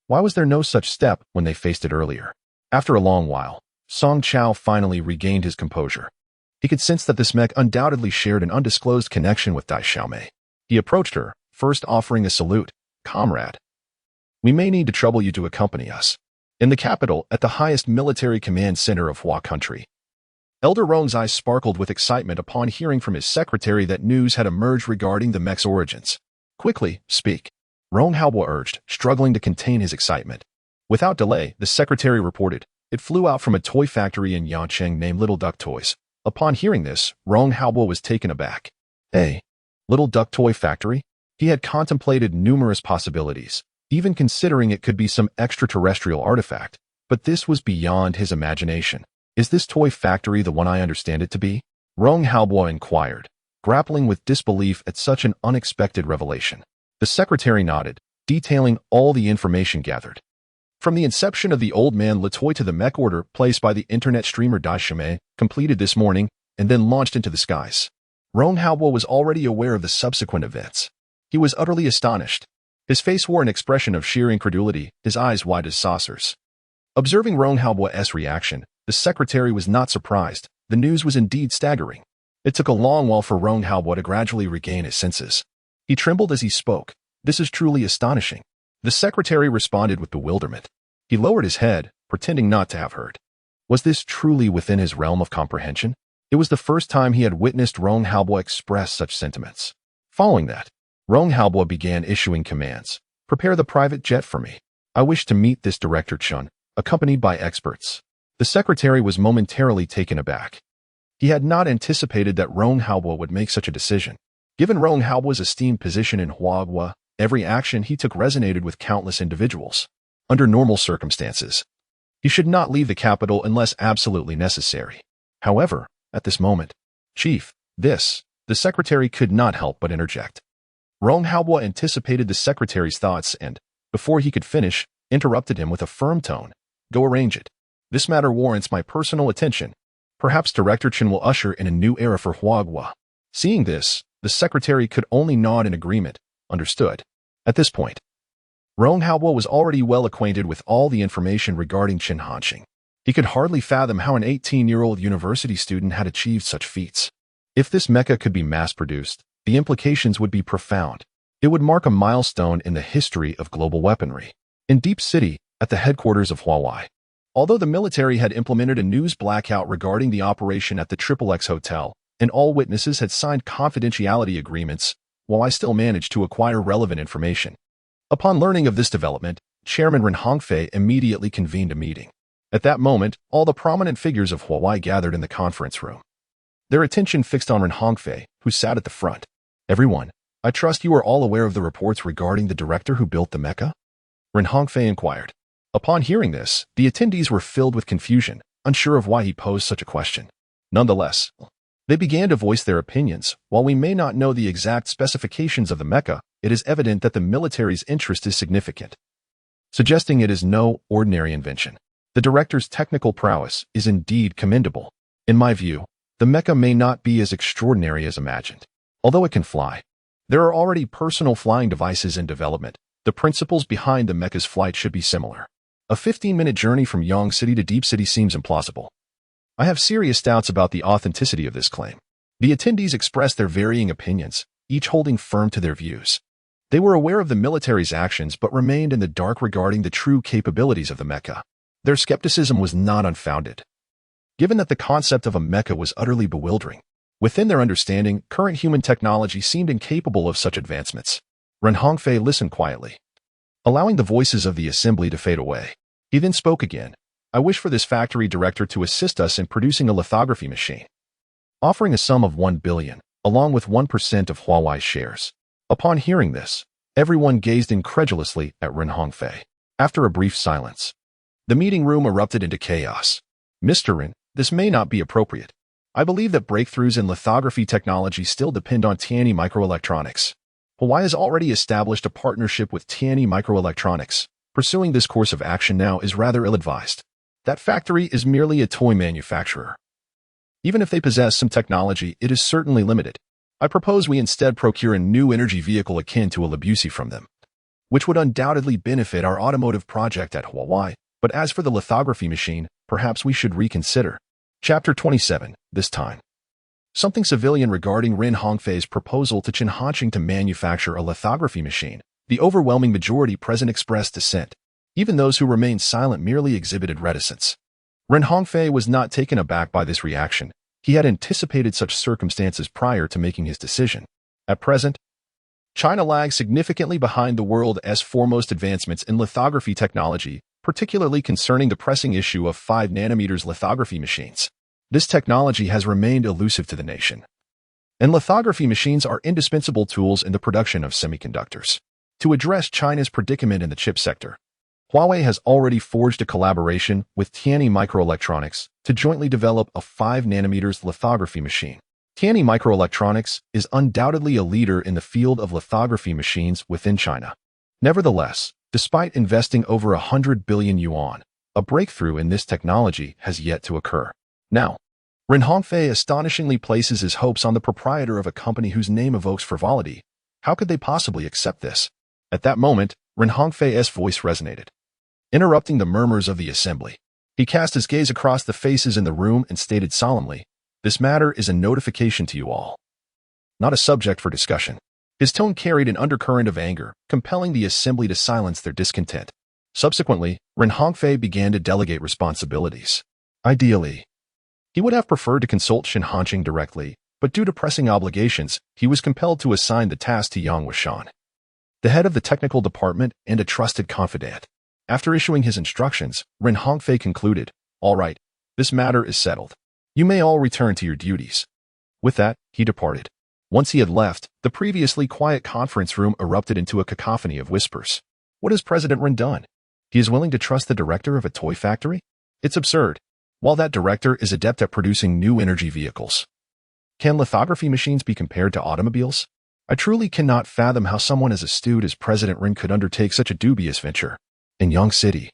Why was there no such step when they faced it earlier? After a long while, Song Chao finally regained his composure. He could sense that this mech undoubtedly shared an undisclosed connection with Dai Xiaomei. He approached her, first offering a salute. Comrade, we may need to trouble you to accompany us. In the capital, at the highest military command center of Hua country. Elder Rong's eyes sparkled with excitement upon hearing from his secretary that news had emerged regarding the mech's origins. Quickly, speak. Rong Haobo urged, struggling to contain his excitement. Without delay, the secretary reported, it flew out from a toy factory in Yancheng named Little Duck Toys. Upon hearing this, Rong Haobo was taken aback. A little duck toy factory? He had contemplated numerous possibilities, even considering it could be some extraterrestrial artifact, but this was beyond his imagination. Is this toy factory the one I understand it to be? Rong Haobo inquired, grappling with disbelief at such an unexpected revelation. The secretary nodded, detailing all the information gathered. From the inception of the Old Man Latoy to the mech order placed by the internet streamer Daishime, completed this morning, and then launched into the skies. Rong Haobo was already aware of the subsequent events. He was utterly astonished. His face wore an expression of sheer incredulity, his eyes wide as saucers. Observing Rong Haobo's reaction, the secretary was not surprised. The news was indeed staggering. It took a long while for Rong Haobo to gradually regain his senses. He trembled as he spoke. This is truly astonishing. The secretary responded with bewilderment. He lowered his head, pretending not to have heard. Was this truly within his realm of comprehension? It was the first time he had witnessed Rong Haobo express such sentiments. Following that, Rong Haobo began issuing commands. Prepare the private jet for me. I wish to meet this Director Chun, accompanied by experts. The secretary was momentarily taken aback. He had not anticipated that Rong Haobo would make such a decision. Given Rong Haobo's esteemed position in Huagua, every action he took resonated with countless individuals. Under normal circumstances, he should not leave the capital unless absolutely necessary. However, at this moment, the secretary could not help but interject. Rong Haobo anticipated the secretary's thoughts and, before he could finish, interrupted him with a firm tone. Go arrange it. This matter warrants my personal attention. Perhaps Director Chen will usher in a new era for Huagua. Seeing this, the secretary could only nod in agreement. Understood. At this point, Rong Haobo was already well acquainted with all the information regarding Chen Hanxing. He could hardly fathom how an 18-year-old university student had achieved such feats. If this mecha could be mass-produced, the implications would be profound. It would mark a milestone in the history of global weaponry. In Deep City, at the headquarters of Huawei, although the military had implemented a news blackout regarding the operation at the XXX Hotel, and all witnesses had signed confidentiality agreements, Huawei still managed to acquire relevant information. Upon learning of this development, Chairman Ren Hongfei immediately convened a meeting. At that moment, all the prominent figures of Huawei gathered in the conference room. Their attention fixed on Ren Hongfei, who sat at the front. Everyone, I trust you are all aware of the reports regarding the director who built the mecha? Ren Hongfei inquired. Upon hearing this, the attendees were filled with confusion, unsure of why he posed such a question. Nonetheless, they began to voice their opinions. While we may not know the exact specifications of the mecha, it is evident that the military's interest is significant, suggesting it is no ordinary invention. The director's technical prowess is indeed commendable. In my view, the mecha may not be as extraordinary as imagined. Although it can fly, there are already personal flying devices in development. The principles behind the mecha's flight should be similar. A 15-minute journey from Yang City to Deep City seems implausible. I have serious doubts about the authenticity of this claim. The attendees expressed their varying opinions, each holding firm to their views. They were aware of the military's actions but remained in the dark regarding the true capabilities of the mecha. Their skepticism was not unfounded, given that the concept of a mecha was utterly bewildering. Within their understanding, current human technology seemed incapable of such advancements. Ren Hongfei listened quietly, allowing the voices of the assembly to fade away. He then spoke again. I wish for this factory director to assist us in producing a lithography machine, offering a sum of 1 billion, along with 1% of Huawei's shares. Upon hearing this, everyone gazed incredulously at Ren Hongfei. After a brief silence, the meeting room erupted into chaos. Mr. Ren, this may not be appropriate. I believe that breakthroughs in lithography technology still depend on Tianyi Microelectronics. Huawei has already established a partnership with Tianyi Microelectronics. Pursuing this course of action now is rather ill-advised. That factory is merely a toy manufacturer. Even if they possess some technology, it is certainly limited. I propose we instead procure a new energy vehicle akin to a Libusi from them, which would undoubtedly benefit our automotive project at Huawei. But as for the lithography machine, perhaps we should reconsider. Chapter 27, this time. Something civilian regarding Ren Hongfei's proposal to Chen Hanxing to manufacture a lithography machine. The overwhelming majority present expressed dissent. Even those who remained silent merely exhibited reticence. Ren Hongfei was not taken aback by this reaction. He had anticipated such circumstances prior to making his decision. At present, China lags significantly behind the world's foremost advancements in lithography technology, particularly concerning the pressing issue of 5 nanometers lithography machines. This technology has remained elusive to the nation. And lithography machines are indispensable tools in the production of semiconductors. To address China's predicament in the chip sector, Huawei has already forged a collaboration with Tianyi Microelectronics to jointly develop a 5nm lithography machine. Tianyi Microelectronics is undoubtedly a leader in the field of lithography machines within China. Nevertheless, despite investing over 100 billion yuan, a breakthrough in this technology has yet to occur. Now, Ren Hongfei astonishingly places his hopes on the proprietor of a company whose name evokes frivolity. How could they possibly accept this? At that moment, Ren Hongfei's voice resonated, interrupting the murmurs of the assembly. He cast his gaze across the faces in the room and stated solemnly, "This matter is a notification to you all, not a subject for discussion." His tone carried an undercurrent of anger, compelling the assembly to silence their discontent. Subsequently, Ren Hongfei began to delegate responsibilities. Ideally, he would have preferred to consult Shen Hanqing directly, but due to pressing obligations, he was compelled to assign the task to Yang Wuxian, the head of the technical department and a trusted confidant. After issuing his instructions, Ren Hongfei concluded, "All right, this matter is settled. You may all return to your duties." With that, he departed. Once he had left, the previously quiet conference room erupted into a cacophony of whispers. What has President Ren done? He is willing to trust the director of a toy factory? It's absurd. While that director is adept at producing new energy vehicles, can lithography machines be compared to automobiles? I truly cannot fathom how someone as astute as President Ren could undertake such a dubious venture. In Yang City,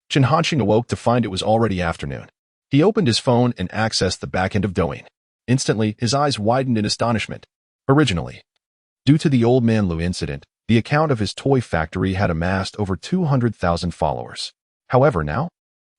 Shen Hanqing awoke to find it was already afternoon. He opened his phone and accessed the back end of Douyin. Instantly, his eyes widened in astonishment. Originally, due to the Old Man Lu incident, the account of his toy factory had amassed over 200,000 followers. However, now,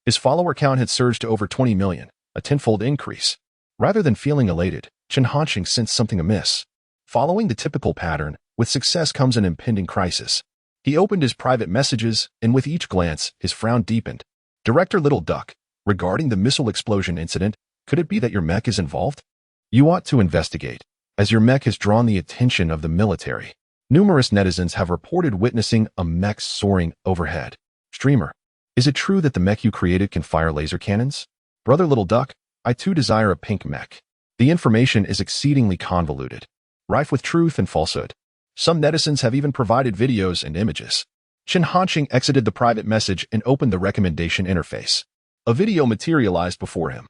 his follower count had surged to over 20 million, a tenfold increase. Rather than feeling elated, Shen Hanqing sensed something amiss. Following the typical pattern, with success comes an impending crisis. He opened his private messages, and with each glance, his frown deepened. "Director Little Duck, regarding the missile explosion incident, could it be that your mech is involved? You ought to investigate, as your mech has drawn the attention of the military. Numerous netizens have reported witnessing a mech soaring overhead. Streamer, is it true that the mech you created can fire laser cannons? Brother Little Duck, I too desire a pink mech." The information is exceedingly convoluted, rife with truth and falsehood. Some netizens have even provided videos and images. Shen Hanqing exited the private message and opened the recommendation interface. A video materialized before him.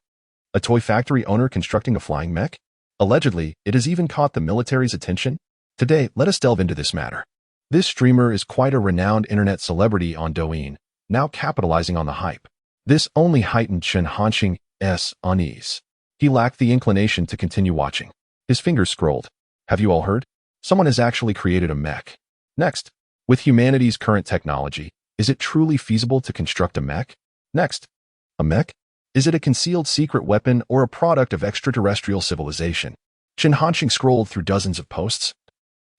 A toy factory owner constructing a flying mech? Allegedly, it has even caught the military's attention. Today, let us delve into this matter. This streamer is quite a renowned internet celebrity on Douyin, now capitalizing on the hype. This only heightened Shen Hanqing's unease. He lacked the inclination to continue watching. His fingers scrolled. Have you all heard? Someone has actually created a mech. Next, with humanity's current technology, is it truly feasible to construct a mech? Next, a mech? Is it a concealed secret weapon or a product of extraterrestrial civilization? Shen Hanqing scrolled through dozens of posts,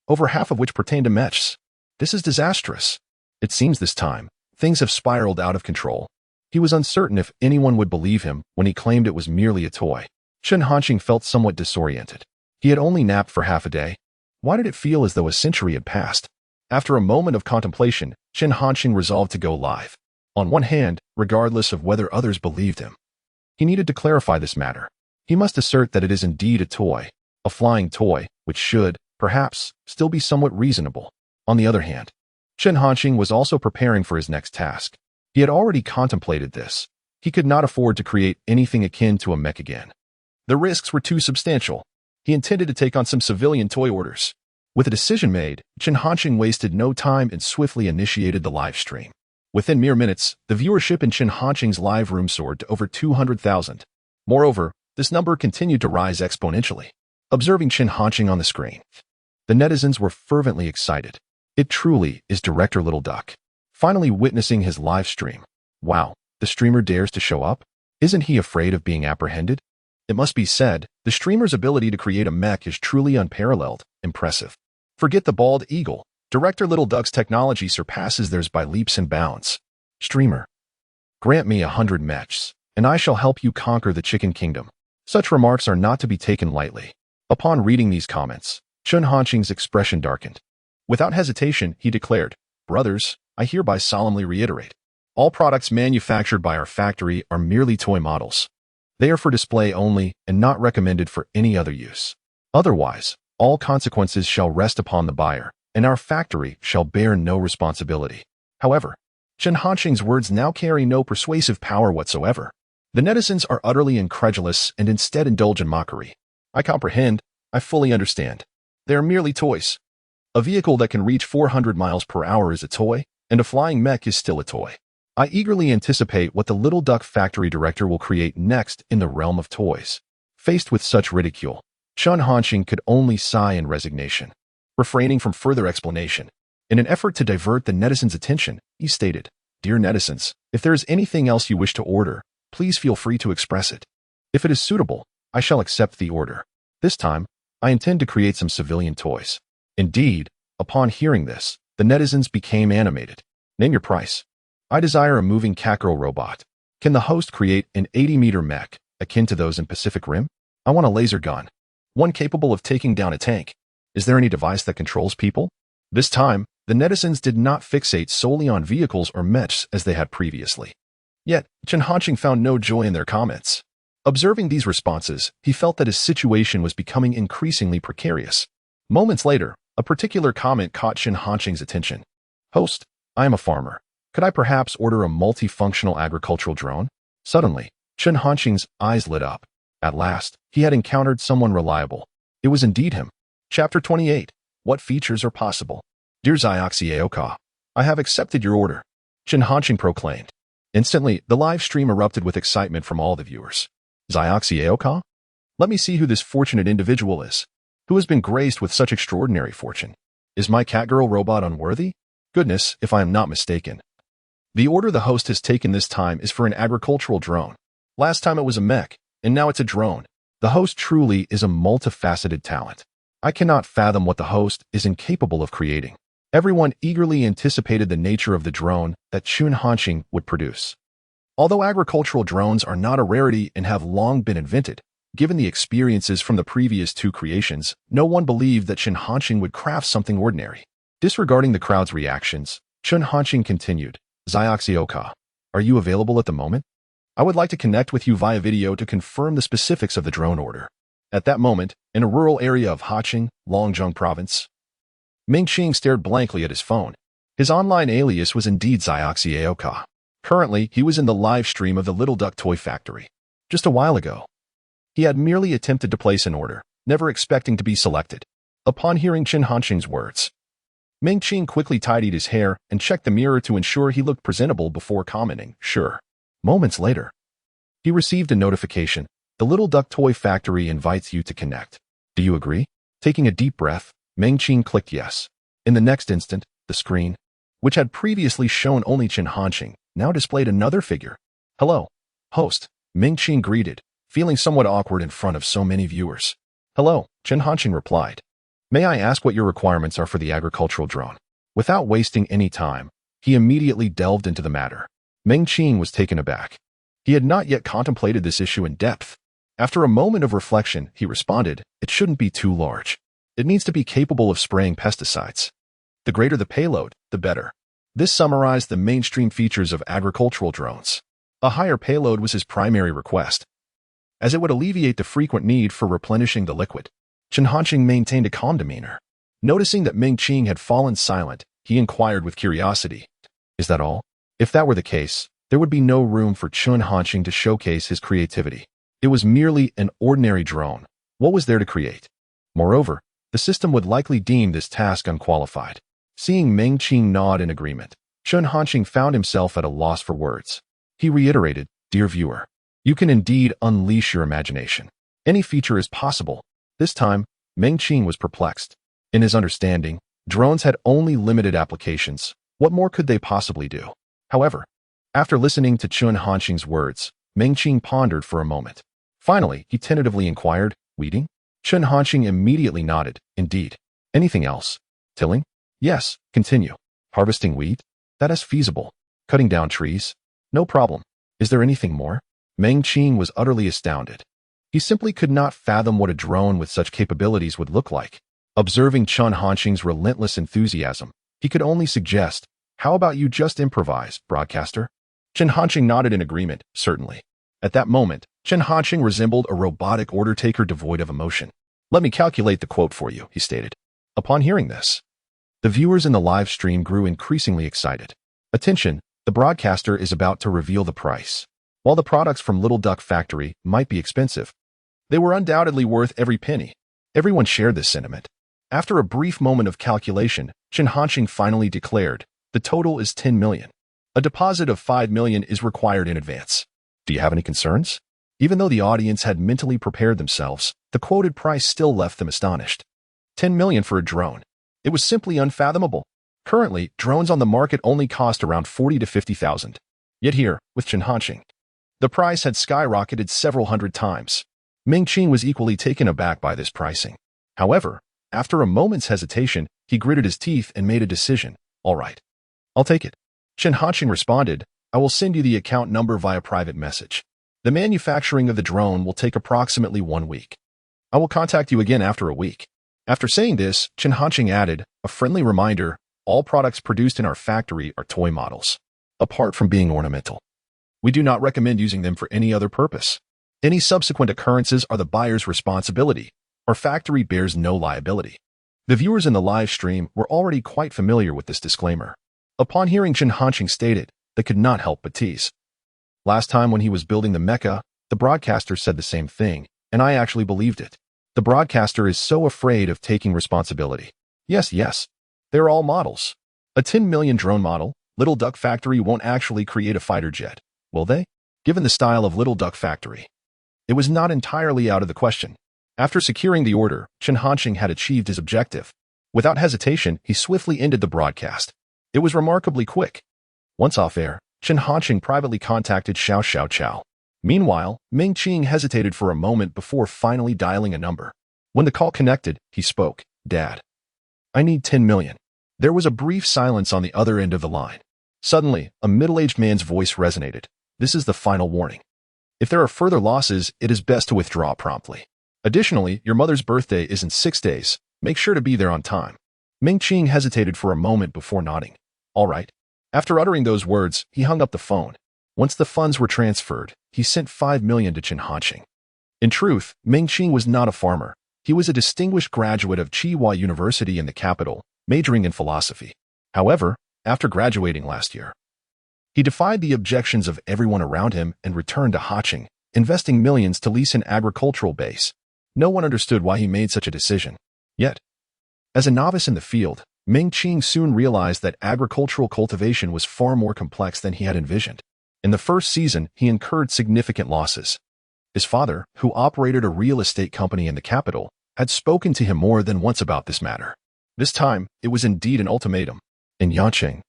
over half of which pertained to mechs. This is disastrous. It seems this time, things have spiraled out of control. He was uncertain if anyone would believe him when he claimed it was merely a toy. Shen Hanqing felt somewhat disoriented. He had only napped for half a day. Why did it feel as though a century had passed? After a moment of contemplation, Shen Hanqing resolved to go live. On one hand, regardless of whether others believed him, he needed to clarify this matter. He must assert that it is indeed a toy, a flying toy, which should, perhaps, still be somewhat reasonable. On the other hand, Shen Hanqing was also preparing for his next task. He had already contemplated this. He could not afford to create anything akin to a mech again. The risks were too substantial. He intended to take on some civilian toy orders. With a decision made, Shen Hanqing wasted no time and swiftly initiated the live stream. Within mere minutes, the viewership in Shen Hanqing's live room soared to over 200,000. Moreover, this number continued to rise exponentially. Observing Shen Hanqing on the screen, the netizens were fervently excited. It truly is Director Little Duck. Finally witnessing his live stream. Wow, the streamer dares to show up? Isn't he afraid of being apprehended? It must be said, the streamer's ability to create a mech is truly unparalleled, impressive. Forget the bald eagle. Director Little Duck's technology surpasses theirs by leaps and bounds. Streamer, grant me 100 mechs, and I shall help you conquer the Chicken Kingdom. Such remarks are not to be taken lightly. Upon reading these comments, Shen Hanqing's expression darkened. Without hesitation, he declared, "Brothers, I hereby solemnly reiterate, all products manufactured by our factory are merely toy models. They are for display only and not recommended for any other use. Otherwise, all consequences shall rest upon the buyer, and our factory shall bear no responsibility. However, Chen Hanqing's words now carry no persuasive power whatsoever. The netizens are utterly incredulous and instead indulge in mockery. I comprehend. I fully understand. They are merely toys. A vehicle that can reach 400 miles per hour is a toy, and a flying mech is still a toy. I eagerly anticipate what the Little Duck factory director will create next in the realm of toys. Faced with such ridicule, Chen Hanqing could only sigh in resignation. Refraining from further explanation, in an effort to divert the netizens' attention, he stated, "Dear netizens, if there is anything else you wish to order, please feel free to express it. If it is suitable, I shall accept the order. This time, I intend to create some civilian toys." Indeed, upon hearing this, the netizens became animated. Name your price. I desire a moving Kakarot robot. Can the host create an 80-meter mech, akin to those in Pacific Rim? I want a laser gun. One capable of taking down a tank. Is there any device that controls people? This time, the netizens did not fixate solely on vehicles or mechs as they had previously. Yet, Chen Hanqing found no joy in their comments. Observing these responses, he felt that his situation was becoming increasingly precarious. Moments later, a particular comment caught Chen Hanqing's attention. "Host, I am a farmer. Could I perhaps order a multifunctional agricultural drone?" Suddenly, Chen Hanqing's eyes lit up. At last, he had encountered someone reliable. It was indeed him. Chapter 28. What features are possible? Dear Xiaoxiaoka, I have accepted your order, Chen Hanqing proclaimed. Instantly, the live stream erupted with excitement from all the viewers. Xiaoxiaoka? Let me see who this fortunate individual is. Who has been graced with such extraordinary fortune? Is my catgirl robot unworthy? Goodness, if I am not mistaken. The order the host has taken this time is for an agricultural drone. Last time it was a mech, and now it's a drone. The host truly is a multifaceted talent. I cannot fathom what the host is incapable of creating. Everyone eagerly anticipated the nature of the drone that Chen Hanqing would produce. Although agricultural drones are not a rarity and have long been invented, given the experiences from the previous two creations, no one believed that Chen Hanqing would craft something ordinary. Disregarding the crowd's reactions, Chen Hanqing continued, Xiaoxioka, are you available at the moment? I would like to connect with you via video to confirm the specifics of the drone order. At that moment, in a rural area of Haching, Longzhong Province, Ming Qing stared blankly at his phone. His online alias was indeed Xiaoxioka. Currently, he was in the live stream of the Little Duck Toy Factory. Just a while ago, he had merely attempted to place an order, never expecting to be selected. Upon hearing Chen Hanqing's words, Ming Qing quickly tidied his hair and checked the mirror to ensure he looked presentable before commenting, sure. Moments later, he received a notification. The Little Duck Toy Factory invites you to connect. Do you agree? Taking a deep breath, Ming Qing clicked yes. In the next instant, the screen, which had previously shown only Chen Hanqing, now displayed another figure. Hello, host, Ming Qing greeted, feeling somewhat awkward in front of so many viewers. Hello, Chen Hanqing replied. May I ask what your requirements are for the agricultural drone? Without wasting any time, he immediately delved into the matter. Ming Qing was taken aback. He had not yet contemplated this issue in depth. After a moment of reflection, he responded, it shouldn't be too large. It needs to be capable of spraying pesticides. The greater the payload, the better. This summarized the mainstream features of agricultural drones. A higher payload was his primary request, as it would alleviate the frequent need for replenishing the liquid. Chen Hanqing maintained a calm demeanor. Noticing that Ming Qing had fallen silent, he inquired with curiosity, is that all? If that were the case, there would be no room for Chen Hanqing to showcase his creativity. It was merely an ordinary drone. What was there to create? Moreover, the system would likely deem this task unqualified. Seeing Ming Qing nod in agreement, Chen Hanqing found himself at a loss for words. He reiterated, dear viewer, you can indeed unleash your imagination. Any feature is possible. This time, Ming Qing was perplexed. In his understanding, drones had only limited applications. What more could they possibly do? However, after listening to Chen Hanqing's words, Ming Qing pondered for a moment. Finally, he tentatively inquired, weeding? Chen Hanqing immediately nodded, indeed. Anything else? Tilling? Yes, continue. Harvesting wheat? That is feasible. Cutting down trees? No problem. Is there anything more? Ming Qing was utterly astounded. He simply could not fathom what a drone with such capabilities would look like. Observing Chen Hanqing's relentless enthusiasm, he could only suggest, how about you just improvise, broadcaster? Chen Hanqing nodded in agreement, certainly. At that moment, Chen Hanqing resembled a robotic order taker devoid of emotion. "Let me calculate the quote for you," he stated. Upon hearing this, the viewers in the live stream grew increasingly excited. Attention, the broadcaster is about to reveal the price. While the products from Little Duck Factory might be expensive, they were undoubtedly worth every penny. Everyone shared this sentiment. After a brief moment of calculation, Chen Hanqing finally declared, "The total is 10 million. A deposit of 5 million is required in advance. Do you have any concerns?" Even though the audience had mentally prepared themselves, the quoted price still left them astonished. 10 million for a drone. It was simply unfathomable. Currently, drones on the market only cost around 40 to 50,000. Yet here, with Chen Hanqing, the price had skyrocketed several hundred times. Ming Qing was equally taken aback by this pricing. However, after a moment's hesitation, he gritted his teeth and made a decision. "All right, I'll take it." Chen Hanqing responded, "I will send you the account number via private message. The manufacturing of the drone will take approximately 1 week. I will contact you again after a week." After saying this, Chen Hanqing added, "A friendly reminder, all products produced in our factory are toy models. Apart from being ornamental, we do not recommend using them for any other purpose. Any subsequent occurrences are the buyer's responsibility. Our factory bears no liability." The viewers in the live stream were already quite familiar with this disclaimer. Upon hearing Chen Hanqing state it, they could not help but tease. "Last time when he was building the mecha, the broadcaster said the same thing, and I actually believed it. The broadcaster is so afraid of taking responsibility. Yes, they're all models. A 10 million drone model, Little Duck Factory won't actually create a fighter jet, will they? Given the style of Little Duck Factory, it was not entirely out of the question." After securing the order, Chen Hanqing had achieved his objective. Without hesitation, he swiftly ended the broadcast. It was remarkably quick. Once off air, Chen Hanqing privately contacted Xiao Xiao. Meanwhile, Ming Qing hesitated for a moment before finally dialing a number. When the call connected, he spoke. "Dad, I need 10 million. There was a brief silence on the other end of the line. Suddenly, a middle-aged man's voice resonated. "This is the final warning. If there are further losses, it is best to withdraw promptly. Additionally, your mother's birthday is in 6 days. Make sure to be there on time." Ming Qing hesitated for a moment before nodding. "All right." After uttering those words, he hung up the phone. Once the funds were transferred, he sent 5 million to Chen Hanqing. In truth, Ming Qing was not a farmer. He was a distinguished graduate of Tsinghua University in the capital, majoring in philosophy. However, after graduating last year, he defied the objections of everyone around him and returned to Hanqing, investing millions to lease an agricultural base. No one understood why he made such a decision. Yet, as a novice in the field, Ming Qing soon realized that agricultural cultivation was far more complex than he had envisioned. In the first season, he incurred significant losses. His father, who operated a real estate company in the capital, had spoken to him more than once about this matter. This time, it was indeed an ultimatum. In Yanqing,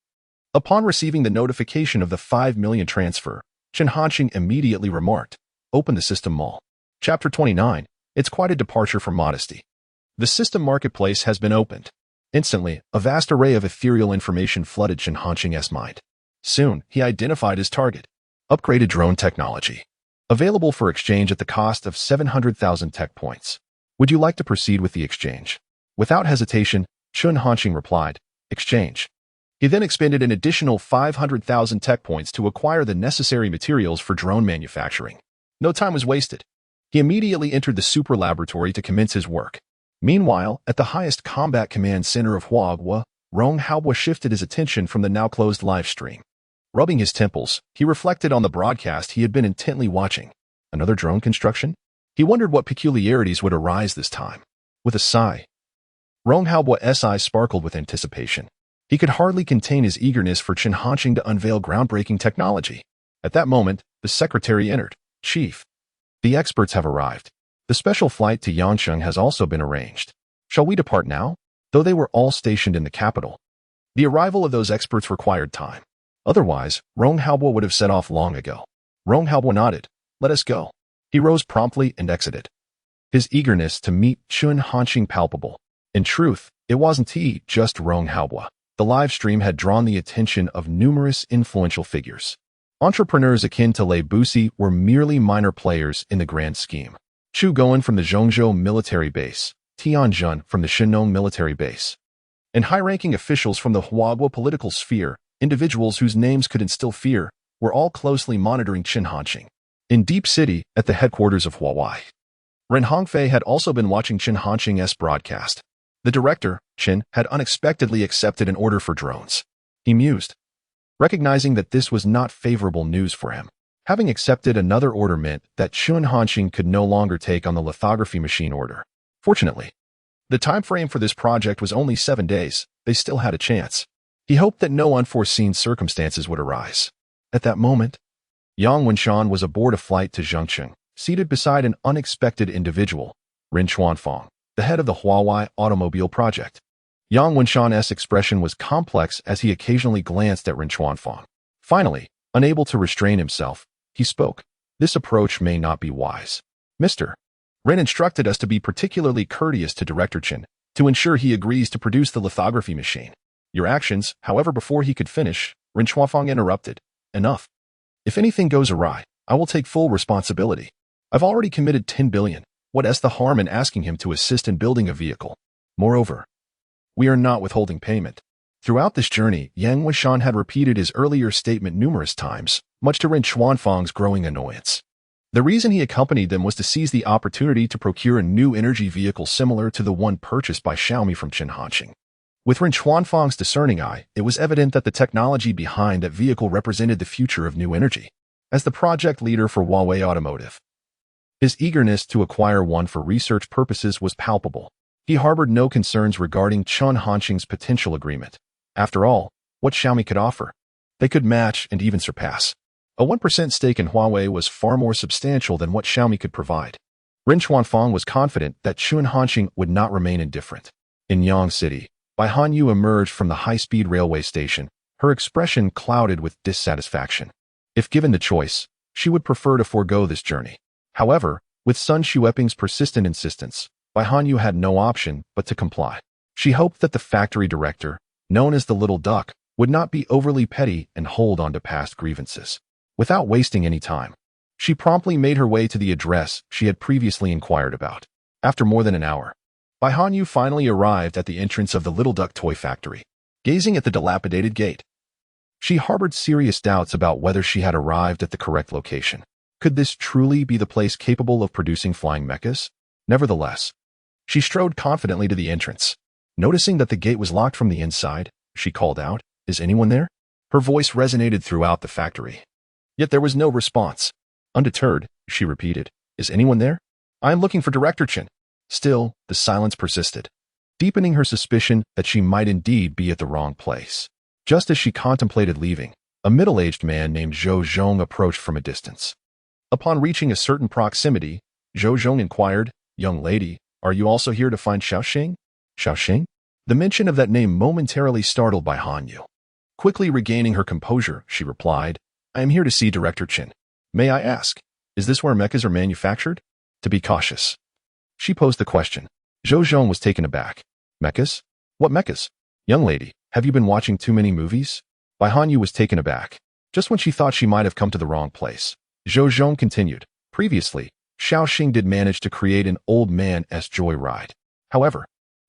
upon receiving the notification of the 5 million transfer, Chen Hanqing immediately remarked, "Open the system mall." Chapter 29. It's quite a departure from modesty. The system marketplace has been opened. Instantly, a vast array of ethereal information flooded Chen Hanqing's mind. Soon, he identified his target. Upgraded drone technology. Available for exchange at the cost of 700,000 tech points. Would you like to proceed with the exchange? Without hesitation, Chen Hanqing replied, "Exchange." He then expended an additional 500,000 tech points to acquire the necessary materials for drone manufacturing. No time was wasted. He immediately entered the super laboratory to commence his work. Meanwhile, at the highest combat command center of Huagua, Rong Haobo shifted his attention from the now-closed live stream. Rubbing his temples, he reflected on the broadcast he had been intently watching. Another drone construction? He wondered what peculiarities would arise this time. With a sigh, Rong Haobo's eyes sparkled with anticipation. He could hardly contain his eagerness for Chen Hanqing to unveil groundbreaking technology. At that moment, the secretary entered. "Chief, the experts have arrived. The special flight to Yancheng has also been arranged. Shall we depart now?" Though they were all stationed in the capital, the arrival of those experts required time. Otherwise, Rong Haobo would have set off long ago. Rong Haobo nodded. "Let us go." He rose promptly and exited. His eagerness to meet Chen Hanqing palpable. In truth, it wasn't he, just Rong Haobo. The live stream had drawn the attention of numerous influential figures. Entrepreneurs akin to Lei Busi were merely minor players in the grand scheme. Chu Goen from the Zhongzhou military base, Tian Jun from the Shenong military base, and high-ranking officials from the Huagua political sphere, individuals whose names could instill fear, were all closely monitoring Chen Hanqing. In Deep City, at the headquarters of Huawei, Ren Hongfei had also been watching Qin Hanqing's broadcast. The director, Qin, had unexpectedly accepted an order for drones. He mused, recognizing that this was not favorable news for him. Having accepted another order meant that Qin Hanqing could no longer take on the lithography machine order. Fortunately, the time frame for this project was only 7 days. They still had a chance. He hoped that no unforeseen circumstances would arise. At that moment, Yang Wenshan was aboard a flight to Zhengcheng, seated beside an unexpected individual, Ren Chuanfang, the head of the Huawei automobile project. Yang Wenshan's expression was complex as he occasionally glanced at Ren Chuanfang. Finally, unable to restrain himself, he spoke. This approach may not be wise. Mr. Ren instructed us to be particularly courteous to Director Qin to ensure he agrees to produce the lithography machine. Your actions, however, before he could finish, Ren Chuanfang interrupted. Enough. If anything goes awry, I will take full responsibility. I've already committed 10 billion. What is the harm in asking him to assist in building a vehicle? Moreover, we are not withholding payment. Throughout this journey, Yang Wenshan had repeated his earlier statement numerous times, much to Ren Chuanfang's growing annoyance. The reason he accompanied them was to seize the opportunity to procure a new energy vehicle similar to the one purchased by Xiaomi from Qin Hanqing. With Ren Chuanfang's discerning eye, it was evident that the technology behind that vehicle represented the future of new energy. As the project leader for Huawei Automotive, his eagerness to acquire one for research purposes was palpable. He harbored no concerns regarding Qin Hanqing's potential agreement. After all, what Xiaomi could offer, they could match and even surpass. A 1% stake in Huawei was far more substantial than what Xiaomi could provide. Ren Chuanfang was confident that Qin Hanqing would not remain indifferent. In Yang City, Bai Hanyu emerged from the high-speed railway station, her expression clouded with dissatisfaction. If given the choice, she would prefer to forego this journey. However, with Sun Xueping's persistent insistence, Bai Hanyu had no option but to comply. She hoped that the factory director, known as the Little Duck, would not be overly petty and hold on to past grievances. Without wasting any time, she promptly made her way to the address she had previously inquired about. After more than an hour, Bai Hanyu finally arrived at the entrance of the Little Duck toy factory. Gazing at the dilapidated gate, she harbored serious doubts about whether she had arrived at the correct location. Could this truly be the place capable of producing flying mechas? Nevertheless, she strode confidently to the entrance. Noticing that the gate was locked from the inside, she called out, "Is anyone there?" Her voice resonated throughout the factory. Yet there was no response. Undeterred, she repeated, "Is anyone there? I am looking for Director Qin." Still, the silence persisted, deepening her suspicion that she might indeed be at the wrong place. Just as she contemplated leaving, a middle-aged man named Zhou Zhong approached from a distance. Upon reaching a certain proximity, Zhou Zhong inquired, "Young lady, are you also here to find Xiaoxing?" Xiaoxing? The mention of that name momentarily startled Bai Hanyu. Quickly regaining her composure, she replied, "I am here to see Director Qin. May I ask, is this where mechas are manufactured?" To be cautious, she posed the question. Zhou Zhong was taken aback. "Mechas? What mechas? Young lady, have you been watching too many movies?" Bai Hanyu was taken aback. Just when she thought she might have come to the wrong place, Zhou Zhong continued, "Previously, Xiaoxing did manage to create an old man's joyride. However,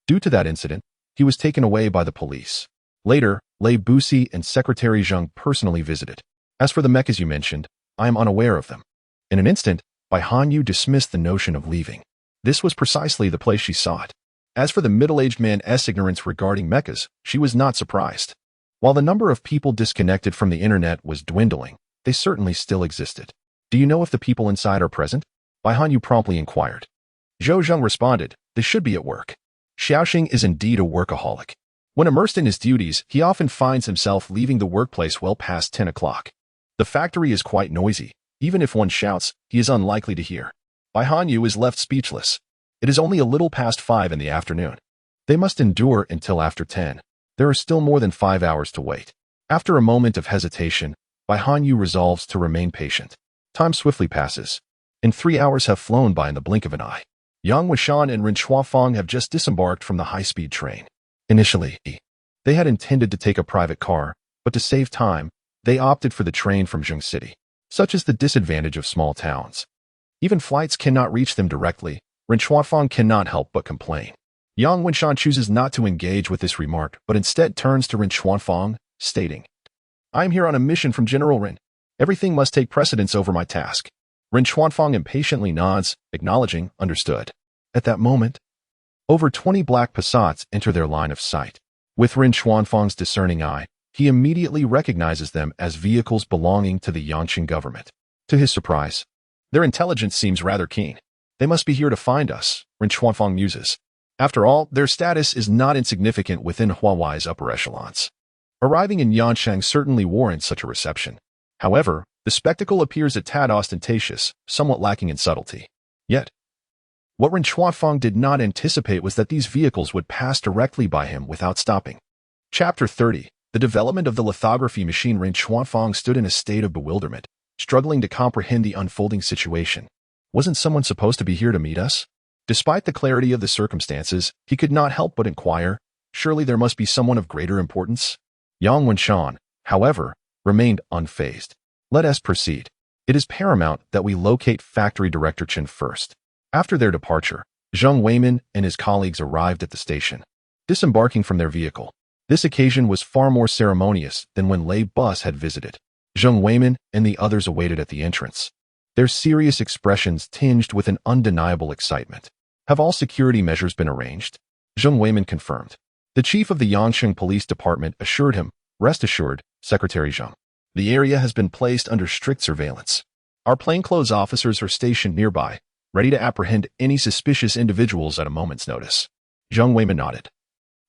due to that incident, he was taken away by the police. Later, Lei Busi and Secretary Zheng personally visited. As for the mechas you mentioned, I am unaware of them." In an instant, Bai Hanyu dismissed the notion of leaving. This was precisely the place she sought. As for the middle-aged man's ignorance regarding mechas, she was not surprised. While the number of people disconnected from the internet was dwindling, they certainly still existed. "Do you know if the people inside are present?" Bai Hanyu promptly inquired. Zhou Zheng responded, "They should be at work." Xiaoxing is indeed a workaholic. When immersed in his duties, he often finds himself leaving the workplace well past 10 o'clock. The factory is quite noisy. Even if one shouts, he is unlikely to hear. Bai Hanyu is left speechless. It is only a little past 5 in the afternoon. They must endure until after 10. There are still more than 5 hours to wait. After a moment of hesitation, Bai Hanyu resolves to remain patient. Time swiftly passes, and 3 hours have flown by in the blink of an eye. Yang Wenshan and Ren Chuanfang have just disembarked from the high-speed train. Initially, they had intended to take a private car, but to save time, they opted for the train from Zheng City. Such is the disadvantage of small towns. Even flights cannot reach them directly. Ren Chuanfang cannot help but complain. Yang Wenshan chooses not to engage with this remark, but instead turns to Ren Chuanfang, stating, "I am here on a mission from General Ren. Everything must take precedence over my task. Ren Xuanfang impatiently nods, acknowledging understood. At that moment, over 20 black Passats enter their line of sight. With Ren Xuanfang's discerning eye, he immediately recognizes them as vehicles belonging to the Yangqing government. To his surprise, their intelligence seems rather keen. They must be here to find us, Ren Xuanfang muses. After all, their status is not insignificant within Huawei's upper echelons. Arriving in Yancheng certainly warrants such a reception. However, the spectacle appears a tad ostentatious, somewhat lacking in subtlety. Yet, what Ren Xuanfang did not anticipate was that these vehicles would pass directly by him without stopping. Chapter 30. The development of the lithography machine. Ren Xuanfang stood in a state of bewilderment, struggling to comprehend the unfolding situation. Wasn't someone supposed to be here to meet us? Despite the clarity of the circumstances, he could not help but inquire, surely there must be someone of greater importance? Yang Wenshan, however, remained unfazed. Let us proceed. It is paramount that we locate Factory Director Chen first. After their departure, Zheng Weimin and his colleagues arrived at the station, disembarking from their vehicle. This occasion was far more ceremonious than when Lei Bus had visited. Zheng Weimin and the others awaited at the entrance, their serious expressions tinged with an undeniable excitement. Have all security measures been arranged? Zheng Weimin confirmed. The chief of the Yangqing Police Department assured him, rest assured, Secretary Zheng. The area has been placed under strict surveillance. Our plainclothes officers are stationed nearby, ready to apprehend any suspicious individuals at a moment's notice. Zheng Weimin nodded,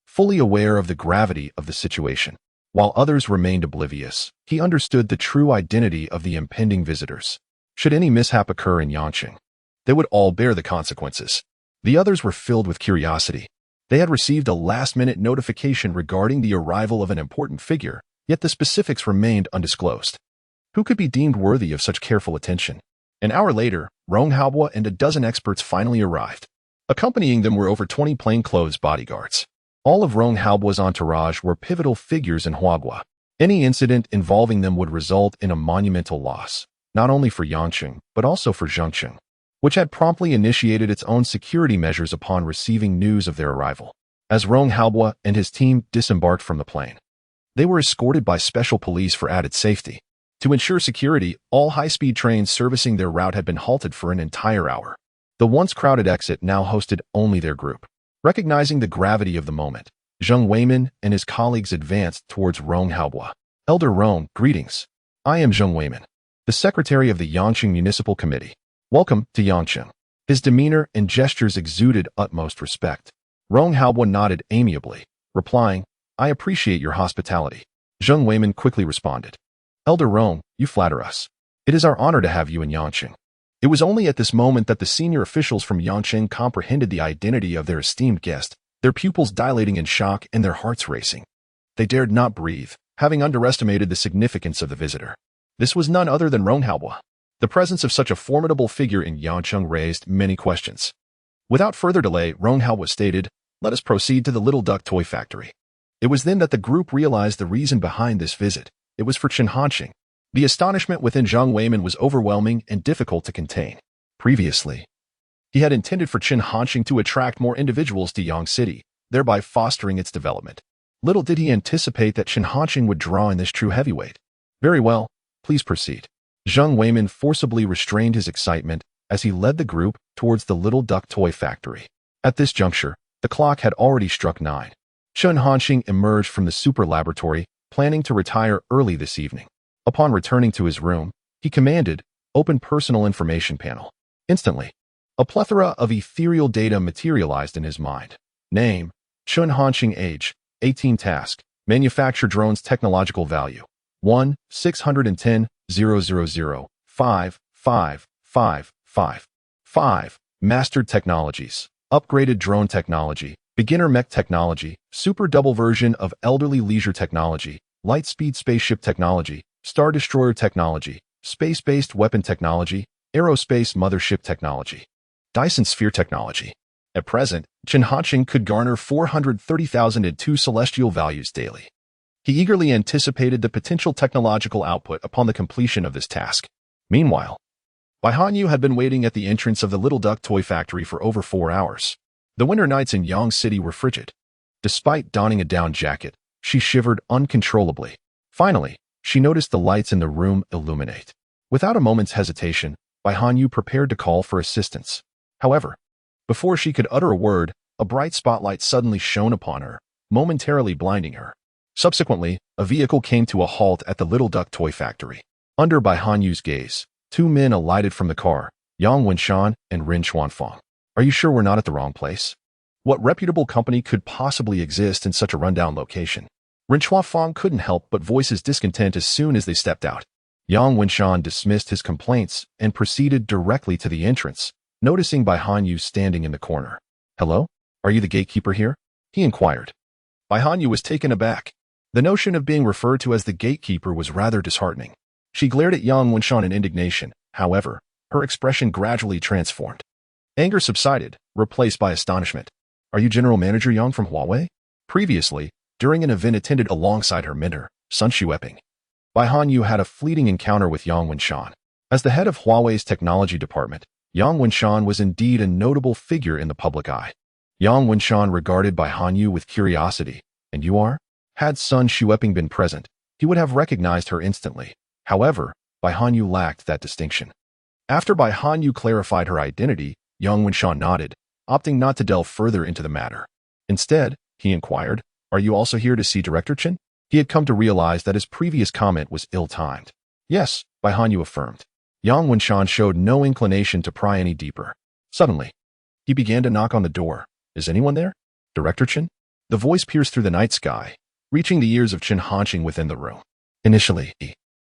fully aware of the gravity of the situation. While others remained oblivious, he understood the true identity of the impending visitors. Should any mishap occur in Yangqing, they would all bear the consequences. The others were filled with curiosity. They had received a last-minute notification regarding the arrival of an important figure, yet the specifics remained undisclosed. Who could be deemed worthy of such careful attention? An hour later, Rong Haobo and a dozen experts finally arrived. Accompanying them were over 20 plainclothes bodyguards. All of Rong Haobo's entourage were pivotal figures in Huagua. Any incident involving them would result in a monumental loss, not only for Yangqing, but also for Zhengqing, which had promptly initiated its own security measures upon receiving news of their arrival. As Rong Haobo and his team disembarked from the plane, they were escorted by special police for added safety. To ensure security, all high-speed trains servicing their route had been halted for an entire hour. The once crowded exit now hosted only their group. Recognizing the gravity of the moment, Zheng Weimin and his colleagues advanced towards Rong Haobo. Elder Rong, greetings. I am Zheng Weimin, the secretary of the Yangqing Municipal Committee. Welcome to Yangqing. His demeanor and gestures exuded utmost respect. Rong Haobo nodded amiably, replying, I appreciate your hospitality. Zheng Weimin quickly responded, Elder Rong, you flatter us. It is our honor to have you in Yangqing. It was only at this moment that the senior officials from Yangqing comprehended the identity of their esteemed guest, their pupils dilating in shock and their hearts racing. They dared not breathe, having underestimated the significance of the visitor. This was none other than Rong Haobo. The presence of such a formidable figure in Yangqing raised many questions. Without further delay, Rong Haobo stated, let us proceed to the Little Duck Toy Factory. It was then that the group realized the reason behind this visit. It was for Chen Hanqing. The astonishment within Zheng Weimin was overwhelming and difficult to contain. Previously, he had intended for Chen Hanqing to attract more individuals to Yang City, thereby fostering its development. Little did he anticipate that Chen Hanqing would draw in this true heavyweight. Very well, please proceed. Zheng Weimin forcibly restrained his excitement as he led the group towards the Little Duck Toy Factory. At this juncture, the clock had already struck 9. Chen Hanqing emerged from the super laboratory, planning to retire early this evening. Upon returning to his room, he commanded, open personal information panel. Instantly, a plethora of ethereal data materialized in his mind. Name, Chen Hanqing. Age, 18. Task, manufacture drones. Technological value, 1-610-000-55555. Mastered technologies, upgraded drone technology, beginner mech technology, super double version of elderly leisure technology, light speed spaceship technology, star destroyer technology, space-based weapon technology, aerospace mothership technology, Dyson sphere technology. At present, Chen Hanqing could garner 430,002 celestial values daily. He eagerly anticipated the potential technological output upon the completion of this task. Meanwhile, Bai Hanyu had been waiting at the entrance of the Little Duck Toy Factory for over 4 hours. The winter nights in Yang City were frigid. Despite donning a down jacket, she shivered uncontrollably. Finally, she noticed the lights in the room illuminate. Without a moment's hesitation, Bai Hanyu prepared to call for assistance. However, before she could utter a word, a bright spotlight suddenly shone upon her, momentarily blinding her. Subsequently, a vehicle came to a halt at the Little Duck Toy Factory. Under Bai Hanyu's gaze, two men alighted from the car, Yang Wenshan and Rin Chuanfang. Are you sure we're not at the wrong place? What reputable company could possibly exist in such a rundown location? Rin Chuanfang couldn't help but voice his discontent as soon as they stepped out. Yang Wenshan dismissed his complaints and proceeded directly to the entrance, noticing Bai Hanyu standing in the corner. Hello? Are you the gatekeeper here? He inquired. Bai Hanyu was taken aback. The notion of being referred to as the gatekeeper was rather disheartening. She glared at Yang Wenshan in indignation. However, her expression gradually transformed. Anger subsided, replaced by astonishment. Are you General Manager Yang from Huawei? Previously, during an event attended alongside her mentor, Sun Xueping, Bai Hanyu had a fleeting encounter with Yang Wenshan. As the head of Huawei's technology department, Yang Wenshan was indeed a notable figure in the public eye. Yang Wenshan regarded Bai Hanyu with curiosity. And you are? Had Sun Xueping been present, he would have recognized her instantly. However, Bai Hanyu lacked that distinction. After Bai Hanyu clarified her identity, Yang Wenshan nodded, opting not to delve further into the matter. Instead, he inquired, are you also here to see Director Chen? He had come to realize that his previous comment was ill-timed. Yes, Bai Hanyu affirmed. Yang Wenshan showed no inclination to pry any deeper. Suddenly, he began to knock on the door. Is anyone there? Director Chen? The voice pierced through the night sky, reaching the ears of Chen Hanqing within the room. Initially,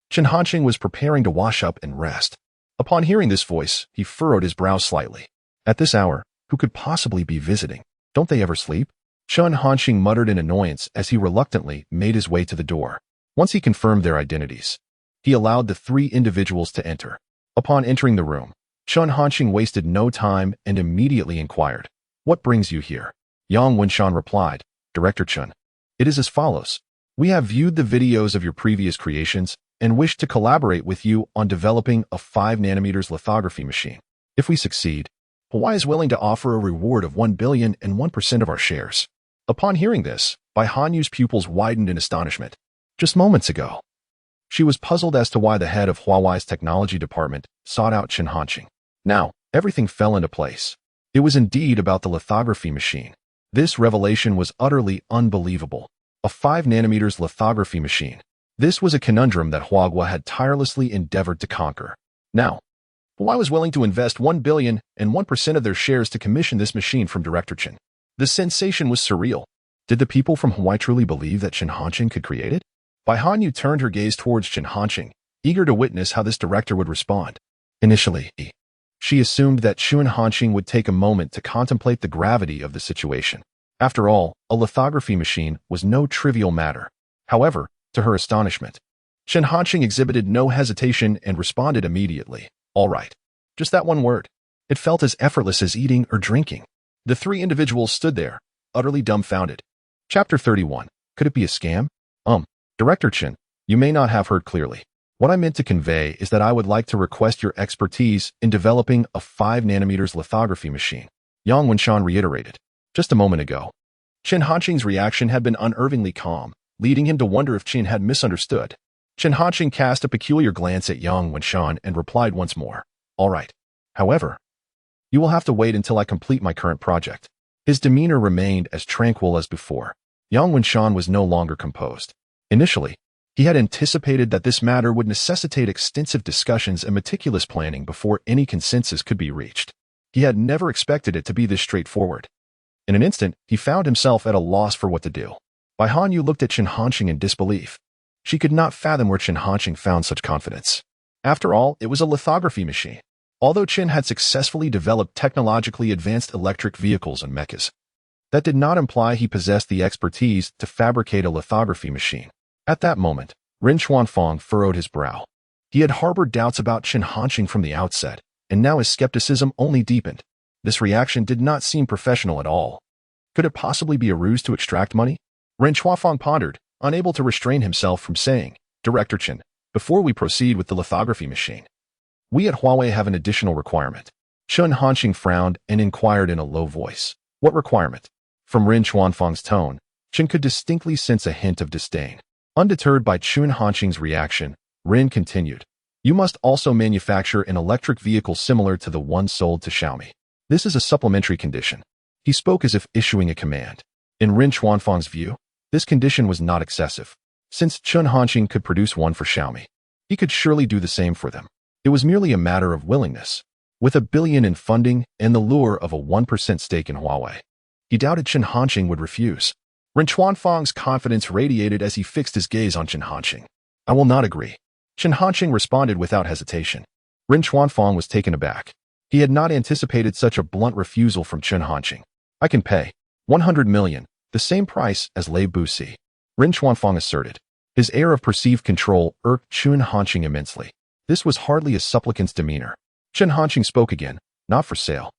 Chen Hanqing was preparing to wash up and rest. Upon hearing this voice, he furrowed his brow slightly. At this hour, who could possibly be visiting? Don't they ever sleep? Chen Hanqing muttered in annoyance as he reluctantly made his way to the door. Once he confirmed their identities, he allowed the three individuals to enter. Upon entering the room, Chen Hanqing wasted no time and immediately inquired, what brings you here? Yang Wenshan replied, Director Chen, it is as follows. We have viewed the videos of your previous creations and wish to collaborate with you on developing a 5nm lithography machine. If we succeed, Hawaii is willing to offer a reward of 1,001% of our shares. Upon hearing this, Bai Hanyu's pupils widened in astonishment. Just moments ago, she was puzzled as to why the head of Huawei's technology department sought out Chen Hanqing. Now, everything fell into place. It was indeed about the lithography machine. This revelation was utterly unbelievable. A 5nm lithography machine. This was a conundrum that Huawei had tirelessly endeavored to conquer. Now, Hawaii was willing to invest 1,001% of their shares to commission this machine from Director Chen. The sensation was surreal. Did the people from Hawaii truly believe that Chen Hanqing could create it? Bai Hanyu turned her gaze towards Chen Hanqing, eager to witness how this director would respond. Initially, she assumed that Chen Hanqing would take a moment to contemplate the gravity of the situation. After all, a lithography machine was no trivial matter. However, to her astonishment, Chen Hanqing exhibited no hesitation and responded immediately. All right. Just that one word. It felt as effortless as eating or drinking. The three individuals stood there, utterly dumbfounded. Chapter 31. Could it be a scam? Director Chen, you may not have heard clearly. What I meant to convey is that I would like to request your expertise in developing a 5nm lithography machine. Yang Wenshan reiterated. Just a moment ago, Chen Hanqing's reaction had been unnervingly calm, leading him to wonder if Chen had misunderstood. Chen Hanqing cast a peculiar glance at Yang Wenshan and replied once more. All right. However, you will have to wait until I complete my current project. His demeanor remained as tranquil as before. Yang Wenshan was no longer composed. Initially, he had anticipated that this matter would necessitate extensive discussions and meticulous planning before any consensus could be reached. He had never expected it to be this straightforward. In an instant, he found himself at a loss for what to do. Bai Hanyu looked at Chen Hanqing in disbelief. She could not fathom where Chen Hanqing found such confidence. After all, it was a lithography machine. Although Chen had successfully developed technologically advanced electric vehicles and mechas, that did not imply he possessed the expertise to fabricate a lithography machine. At that moment, Rin Chuanfang furrowed his brow. He had harbored doubts about Chen Hanqing from the outset, and now his skepticism only deepened. This reaction did not seem professional at all. Could it possibly be a ruse to extract money? Rin Chuanfang pondered, unable to restrain himself from saying, Director Chen, before we proceed with the lithography machine, we at Huawei have an additional requirement. Chen Hanqing frowned and inquired in a low voice. What requirement? From Rin Chuanfang's tone, Chen could distinctly sense a hint of disdain. Undeterred by Chen Hanqing's reaction, Rin continued. You must also manufacture an electric vehicle similar to the one sold to Xiaomi. This is a supplementary condition. He spoke as if issuing a command. In Ren Chuanfang's view, this condition was not excessive. Since Chen Hanqing could produce one for Xiaomi, he could surely do the same for them. It was merely a matter of willingness. With $1 billion in funding and the lure of a 1% stake in Huawei, he doubted Chen Hanqing would refuse. Ren Chuanfang's confidence radiated as he fixed his gaze on Chen Hanqing. I will not agree. Chen Hanqing responded without hesitation. Ren Chuanfang was taken aback. He had not anticipated such a blunt refusal from Chen Hanqing. I can pay 100 million, the same price as Lei Busi, Ren Chuanfang asserted. His air of perceived control irked Chen Hanqing immensely. This was hardly a supplicant's demeanor. Chen Hanqing spoke again, not for sale.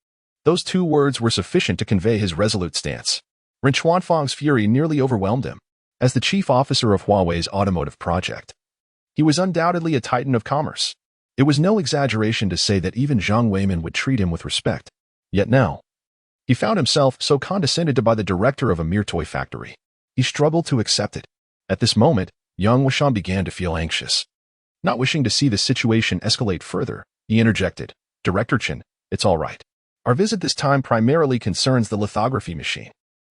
Those 2 words were sufficient to convey his resolute stance. Ren Chuanfang's fury nearly overwhelmed him. As the chief officer of Huawei's automotive project, he was undoubtedly a titan of commerce. It was no exaggeration to say that even Zhang Weimin would treat him with respect. Yet now, he found himself so condescended to by the director of a mere toy factory. He struggled to accept it. At this moment, Yang Wuxian began to feel anxious. Not wishing to see the situation escalate further, he interjected, Director Chen, it's all right. Our visit this time primarily concerns the lithography machine.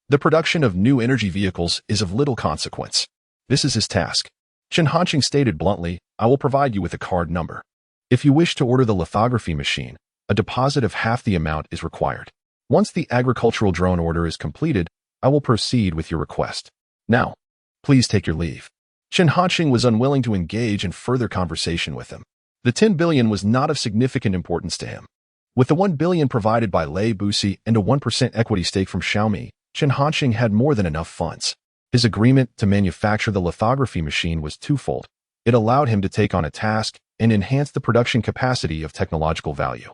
The production of new energy vehicles is of little consequence. This is his task. Chen Hanqing stated bluntly, I will provide you with a card number. If you wish to order the lithography machine, a deposit of half the amount is required. Once the agricultural drone order is completed, I will proceed with your request. Now, please take your leave. Chen Hanqing was unwilling to engage in further conversation with him. The 10 billion was not of significant importance to him. With the 1 billion provided by Lei Busi and a 1% equity stake from Xiaomi, Chen Hanqing had more than enough funds. His agreement to manufacture the lithography machine was twofold. It allowed him to take on a task and enhance the production capacity of technological value.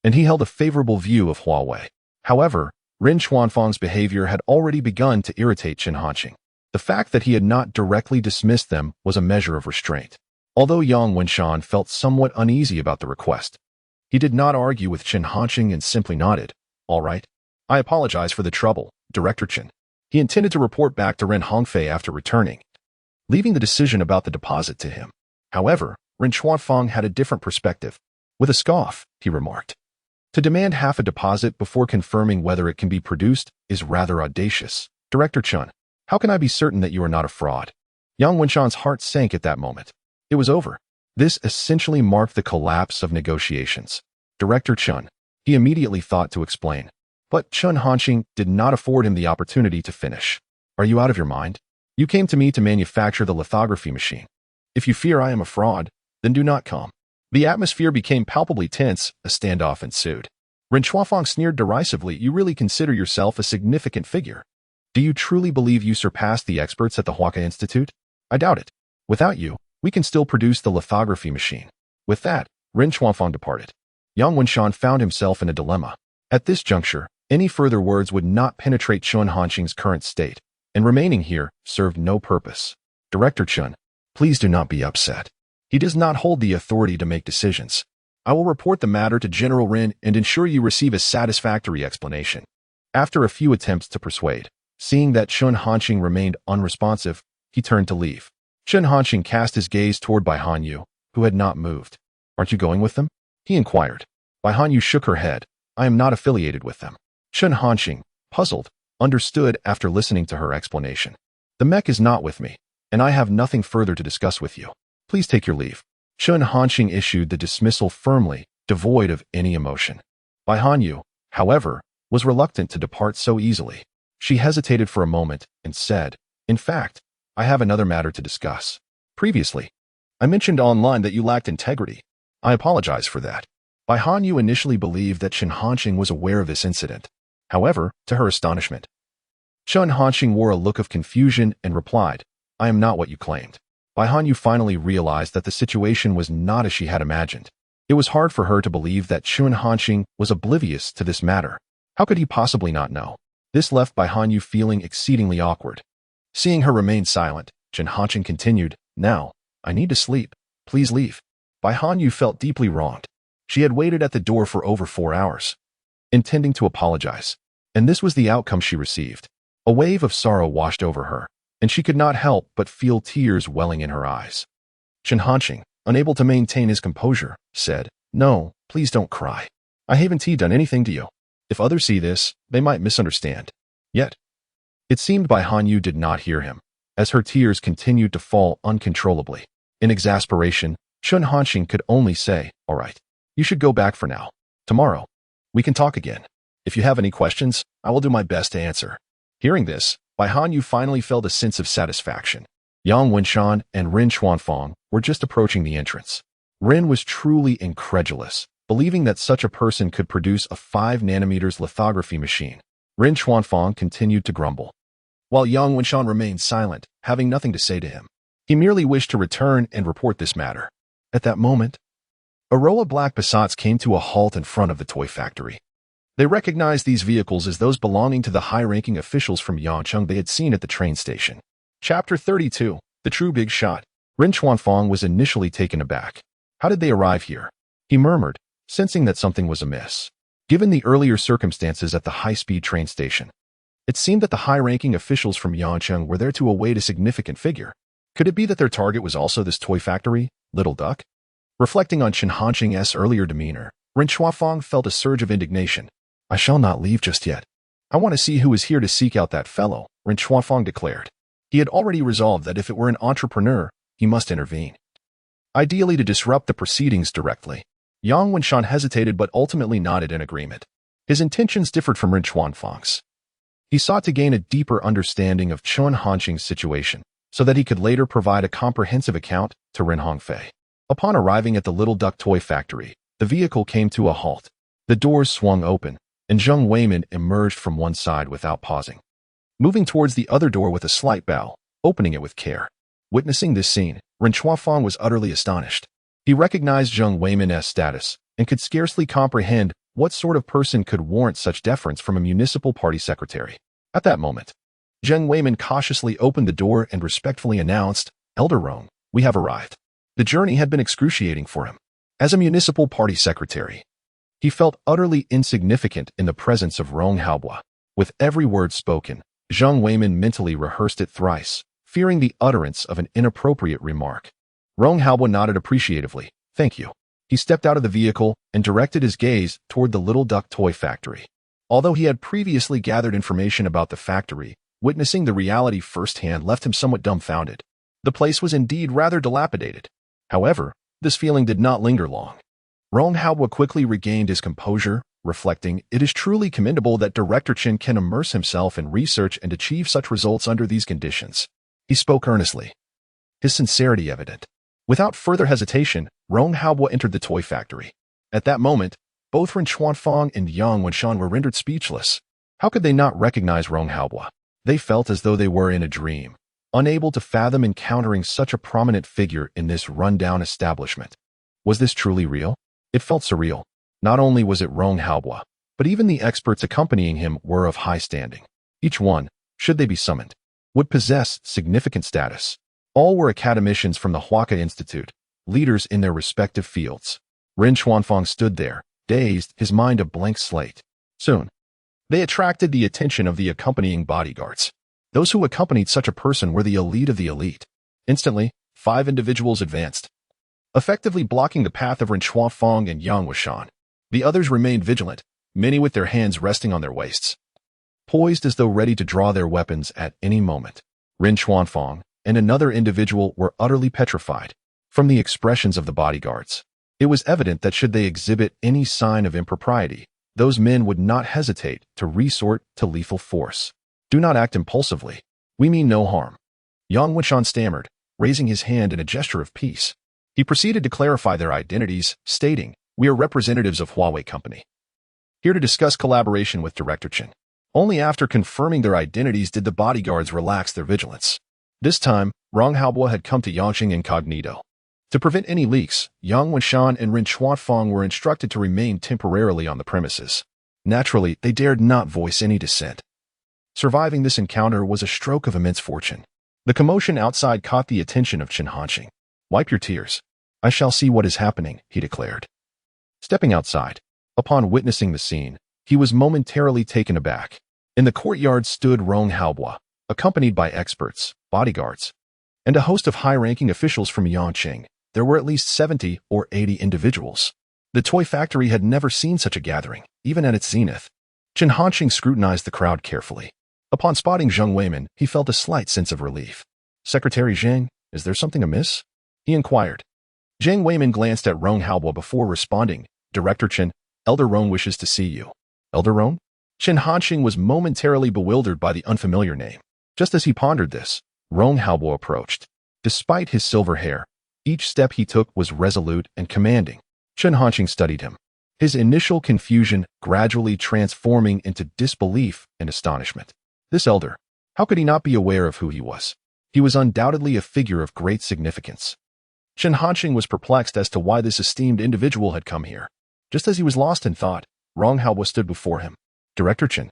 And he held a favorable view of Huawei. However, Ren Chuanfang's behavior had already begun to irritate Chen Hanqing. The fact that he had not directly dismissed them was a measure of restraint. Although Yang Wuxian felt somewhat uneasy about the request, he did not argue with Chen Hanqing and simply nodded. All right. I apologize for the trouble, Director Chen. He intended to report back to Ren Hongfei after returning, leaving the decision about the deposit to him. However, Ren Chuanfang had a different perspective. With a scoff, he remarked, to demand half a deposit before confirming whether it can be produced is rather audacious. Director Chen, how can I be certain that you are not a fraud? Yang Wuxian's heart sank at that moment. It was over. This essentially marked the collapse of negotiations. Director Chen, he immediately thought to explain. But Chen Hanqing did not afford him the opportunity to finish. Are you out of your mind? You came to me to manufacture the lithography machine. If you fear I am a fraud, then do not come. The atmosphere became palpably tense, a standoff ensued. Ren Chuanfang sneered derisively, you really consider yourself a significant figure. Do you truly believe you surpassed the experts at the Huaka Institute? I doubt it. Without you, we can still produce the lithography machine. With that, Ren Chuanfang departed. Yang Wuxian found himself in a dilemma. At this juncture, any further words would not penetrate Chen Hanqing's current state, and remaining here served no purpose. Director Chen, please do not be upset. He does not hold the authority to make decisions. I will report the matter to General Ren and ensure you receive a satisfactory explanation. After a few attempts to persuade, seeing that Chen Hanqing remained unresponsive, he turned to leave. Chen Hanqing cast his gaze toward Bai Hanyu, who had not moved. Aren't you going with them? He inquired. Bai Hanyu shook her head. I am not affiliated with them. Chen Hanqing, puzzled, understood after listening to her explanation. The mech is not with me, and I have nothing further to discuss with you. Please take your leave. Chen Hanqing issued the dismissal firmly, devoid of any emotion. Bai Hanyu, however, was reluctant to depart so easily. She hesitated for a moment and said, in fact, I have another matter to discuss. Previously, I mentioned online that you lacked integrity. I apologize for that. Bai Hanyu initially believed that Chen Hanqing was aware of this incident. However, to her astonishment, Chen Hanqing wore a look of confusion and replied, I am not what you claimed. Bai Hanyu finally realized that the situation was not as she had imagined. It was hard for her to believe that Chen Hanqing was oblivious to this matter. How could he possibly not know? This left Bai Hanyu feeling exceedingly awkward. Seeing her remain silent, Chen Hanqing continued, Now, I need to sleep. Please leave. Bai Hanyu felt deeply wronged. She had waited at the door for over 4 hours, intending to apologize. And this was the outcome she received. A wave of sorrow washed over her, and she could not help but feel tears welling in her eyes. Chen Hanqing, unable to maintain his composure, said, "No, please don't cry. I haven't done anything to you. If others see this, they might misunderstand." Yet, it seemed Bai Hanyu did not hear him, as her tears continued to fall uncontrollably. In exasperation, Chun Hanxing could only say, "All right, you should go back for now. Tomorrow, we can talk again. If you have any questions, I will do my best to answer." Hearing this, Bai Hanyu finally felt a sense of satisfaction. Yang Wenshan and Rin Xuanfang were just approaching the entrance. Rin was truly incredulous, believing that such a person could produce a 5 nanometers lithography machine. Rin Xuanfang continued to grumble, while Yang Wenshan remained silent, having nothing to say to him. He merely wished to return and report this matter. At that moment, a row of black Passats came to a halt in front of the toy factory. They recognized these vehicles as those belonging to the high-ranking officials from Yangcheng they had seen at the train station. Chapter 32, The True Big Shot. Rin Xuanfang was initially taken aback. How did they arrive here? He murmured, sensing that something was amiss. Given the earlier circumstances at the high-speed train station, it seemed that the high-ranking officials from Yangcheng were there to await a significant figure. Could it be that their target was also this toy factory, Little Duck? Reflecting on Chen Hanxing's earlier demeanor, Rin Xuanfang felt a surge of indignation. "I shall not leave just yet. I want to see who is here to seek out that fellow," Rin Xuanfang declared. He had already resolved that if it were an entrepreneur, he must intervene, ideally to disrupt the proceedings directly. Yang Wenshan hesitated but ultimately nodded in agreement. His intentions differed from Rin Xuanfang's. He sought to gain a deeper understanding of Chun Hanxing's situation, so that he could later provide a comprehensive account to Rin Hongfei. Upon arriving at the Little Duck toy factory, the vehicle came to a halt. The doors swung open, and Zheng Weimin emerged from one side without pausing, moving towards the other door with a slight bow, opening it with care. Witnessing this scene, Rin Xuanfang was utterly astonished. He recognized Zheng Weimin's status and could scarcely comprehend what sort of person could warrant such deference from a municipal party secretary. At that moment, Zheng Weimin cautiously opened the door and respectfully announced, "Elder Rong, we have arrived." The journey had been excruciating for him. As a municipal party secretary, he felt utterly insignificant in the presence of Rong Haobua. With every word spoken, Zheng Weimin mentally rehearsed it thrice, fearing the utterance of an inappropriate remark. Rong Haobua nodded appreciatively. "Thank you." He stepped out of the vehicle and directed his gaze toward the Little Duck toy factory. Although he had previously gathered information about the factory, witnessing the reality firsthand left him somewhat dumbfounded. The place was indeed rather dilapidated. However, this feeling did not linger long. Rong Haobua quickly regained his composure, reflecting, "It is truly commendable that Director Chen can immerse himself in research and achieve such results under these conditions." He spoke earnestly, his sincerity evident. Without further hesitation, Rong Haobua entered the toy factory. At that moment, both Rin Xuanfang and Yang Wenshan were rendered speechless. How could they not recognize Rong Haobua? They felt as though they were in a dream, unable to fathom encountering such a prominent figure in this run-down establishment. Was this truly real? It felt surreal. Not only was it Rong Haobua, but even the experts accompanying him were of high standing. Each one, should they be summoned, would possess significant status. All were academicians from the Huaka Institute, leaders in their respective fields. Rin Xuanfang stood there, dazed, his mind a blank slate. Soon, they attracted the attention of the accompanying bodyguards. Those who accompanied such a person were the elite of the elite. Instantly, 5 individuals advanced, effectively blocking the path of Rin Xuanfang and Yang Wenshan. The others remained vigilant, many with their hands resting on their waists, poised as though ready to draw their weapons at any moment. Rin Xuanfang and another individual were utterly petrified. From the expressions of the bodyguards, it was evident that should they exhibit any sign of impropriety, those men would not hesitate to resort to lethal force. "Do not act impulsively. We mean no harm," Yang Wenshan stammered, raising his hand in a gesture of peace. He proceeded to clarify their identities, stating, "We are representatives of Huawei Company, here to discuss collaboration with Director Chen." Only after confirming their identities did the bodyguards relax their vigilance. This time, Rong Haobua had come to Yangqing incognito. To prevent any leaks, Yang Wenshan and Rin Xuanfang were instructed to remain temporarily on the premises. Naturally, they dared not voice any dissent. Surviving this encounter was a stroke of immense fortune. The commotion outside caught the attention of Chen Hanxing. "Wipe your tears. I shall see what is happening," he declared. Stepping outside, upon witnessing the scene, he was momentarily taken aback. In the courtyard stood Rong Haobua, accompanied by experts, bodyguards, and a host of high-ranking officials from Yangqing. There were at least 70 or 80 individuals. The toy factory had never seen such a gathering, even at its zenith. Chen Hanqing scrutinized the crowd carefully. Upon spotting Zheng Weimin, he felt a slight sense of relief. Secretary Zhang, is there something amiss? He inquired. Zhang Weimin glanced at Rong Haobo before responding. Director Chen, Elder Rong wishes to see you. Elder Rong? Chen Hanqing was momentarily bewildered by the unfamiliar name. Just as he pondered this, Rong Haobo approached. Despite his silver hair, each step he took was resolute and commanding. Chen Hanqing studied him, his initial confusion gradually transforming into disbelief and astonishment. This elder, how could he not be aware of who he was? He was undoubtedly a figure of great significance. Chen Hanqing was perplexed as to why this esteemed individual had come here. Just as he was lost in thought, Rong Haobo stood before him. Director Chen.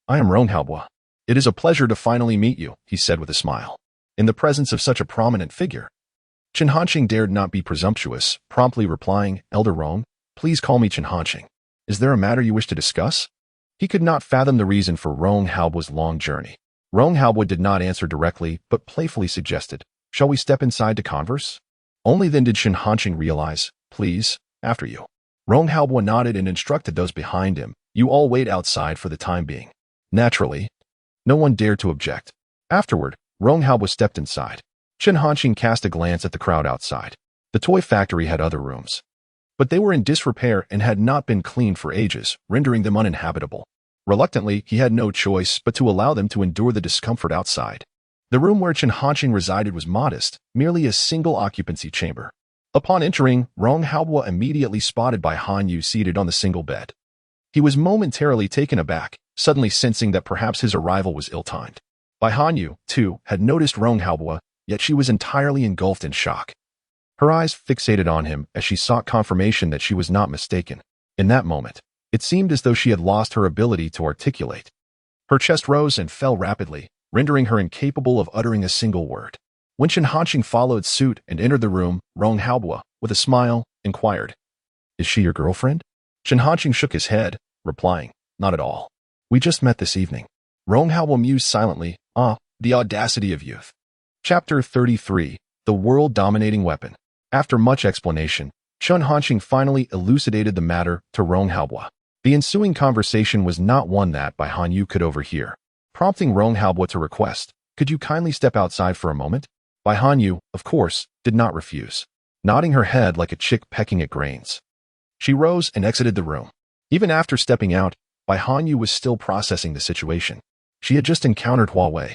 I am Rong Haobo. It is a pleasure to finally meet you, he said with a smile. In the presence of such a prominent figure, Chen Hanqing dared not be presumptuous, promptly replying, Elder Rong, please call me Chen Hanqing. Is there a matter you wish to discuss? He could not fathom the reason for Rong Haobo's long journey. Rong Haobo did not answer directly, but playfully suggested, shall we step inside to converse? Only then did Chen Hanqing realize, please, after you. Rong Haobo nodded and instructed those behind him, you all wait outside for the time being. Naturally, no one dared to object. Afterward, Rong Haobo stepped inside. Chen Hanqing cast a glance at the crowd outside. The toy factory had other rooms, but they were in disrepair and had not been cleaned for ages, rendering them uninhabitable. Reluctantly, he had no choice but to allow them to endure the discomfort outside. The room where Chen Hanqing resided was modest, merely a single occupancy chamber. Upon entering, Rong Haobo immediately spotted Bai Hanyu seated on the single bed. He was momentarily taken aback, suddenly sensing that perhaps his arrival was ill-timed. Bai Hanyu, too, had noticed Rong Haobo, yet she was entirely engulfed in shock. Her eyes fixated on him as she sought confirmation that she was not mistaken. In that moment, it seemed as though she had lost her ability to articulate. Her chest rose and fell rapidly, rendering her incapable of uttering a single word. When Chen Hanqing followed suit and entered the room, Rong Haobo, with a smile, inquired, is she your girlfriend? Chen Hanqing shook his head, replying, not at all. We just met this evening. Rong Haobo mused silently, the audacity of youth. Chapter 33, The World-Dominating Weapon. After much explanation, Chen Hanqing finally elucidated the matter to Rong Haobo. The ensuing conversation was not one that Bai Hanyu could overhear, prompting Rong Haobo to request, could you kindly step outside for a moment? Bai Hanyu, of course, did not refuse, nodding her head like a chick pecking at grains. She rose and exited the room. Even after stepping out, Bai Hanyu was still processing the situation. She had just encountered Huawei,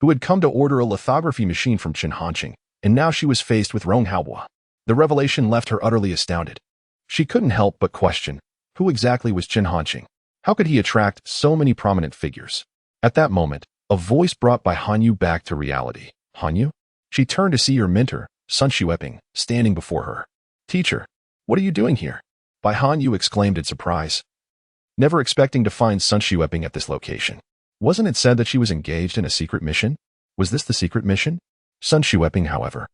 who had come to order a lithography machine from Chen Hanqing, and now she was faced with Rong Haobo. The revelation left her utterly astounded. She couldn't help but question, who exactly was Chen Hanqing? How could he attract so many prominent figures? At that moment, a voice brought Bai Hanyu back to reality. Hanyu? She turned to see her mentor, Sun Xueping, standing before her. Teacher, what are you doing here? Bai Hanyu exclaimed in surprise, never expecting to find Sun Xueping at this location. Wasn't it said that she was engaged in a secret mission? Was this the secret mission? Sun Xueping, however,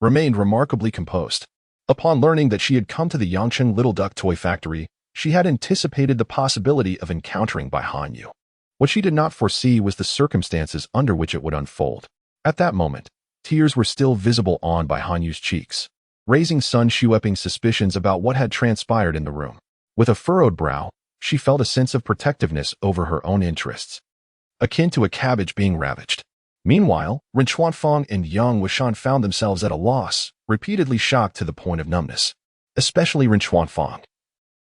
remained remarkably composed. Upon learning that she had come to the Yangcheng Little Duck Toy Factory, she had anticipated the possibility of encountering Bai Hanyu. What she did not foresee was the circumstances under which it would unfold. At that moment, tears were still visible on Bai Hanyu's cheeks, raising Sun Xueping's suspicions about what had transpired in the room. With a furrowed brow, she felt a sense of protectiveness over her own interests, akin to a cabbage being ravaged. Meanwhile, Ren Chuanfang and Yang Wuxian found themselves at a loss, repeatedly shocked to the point of numbness. Especially Ren Chuanfang,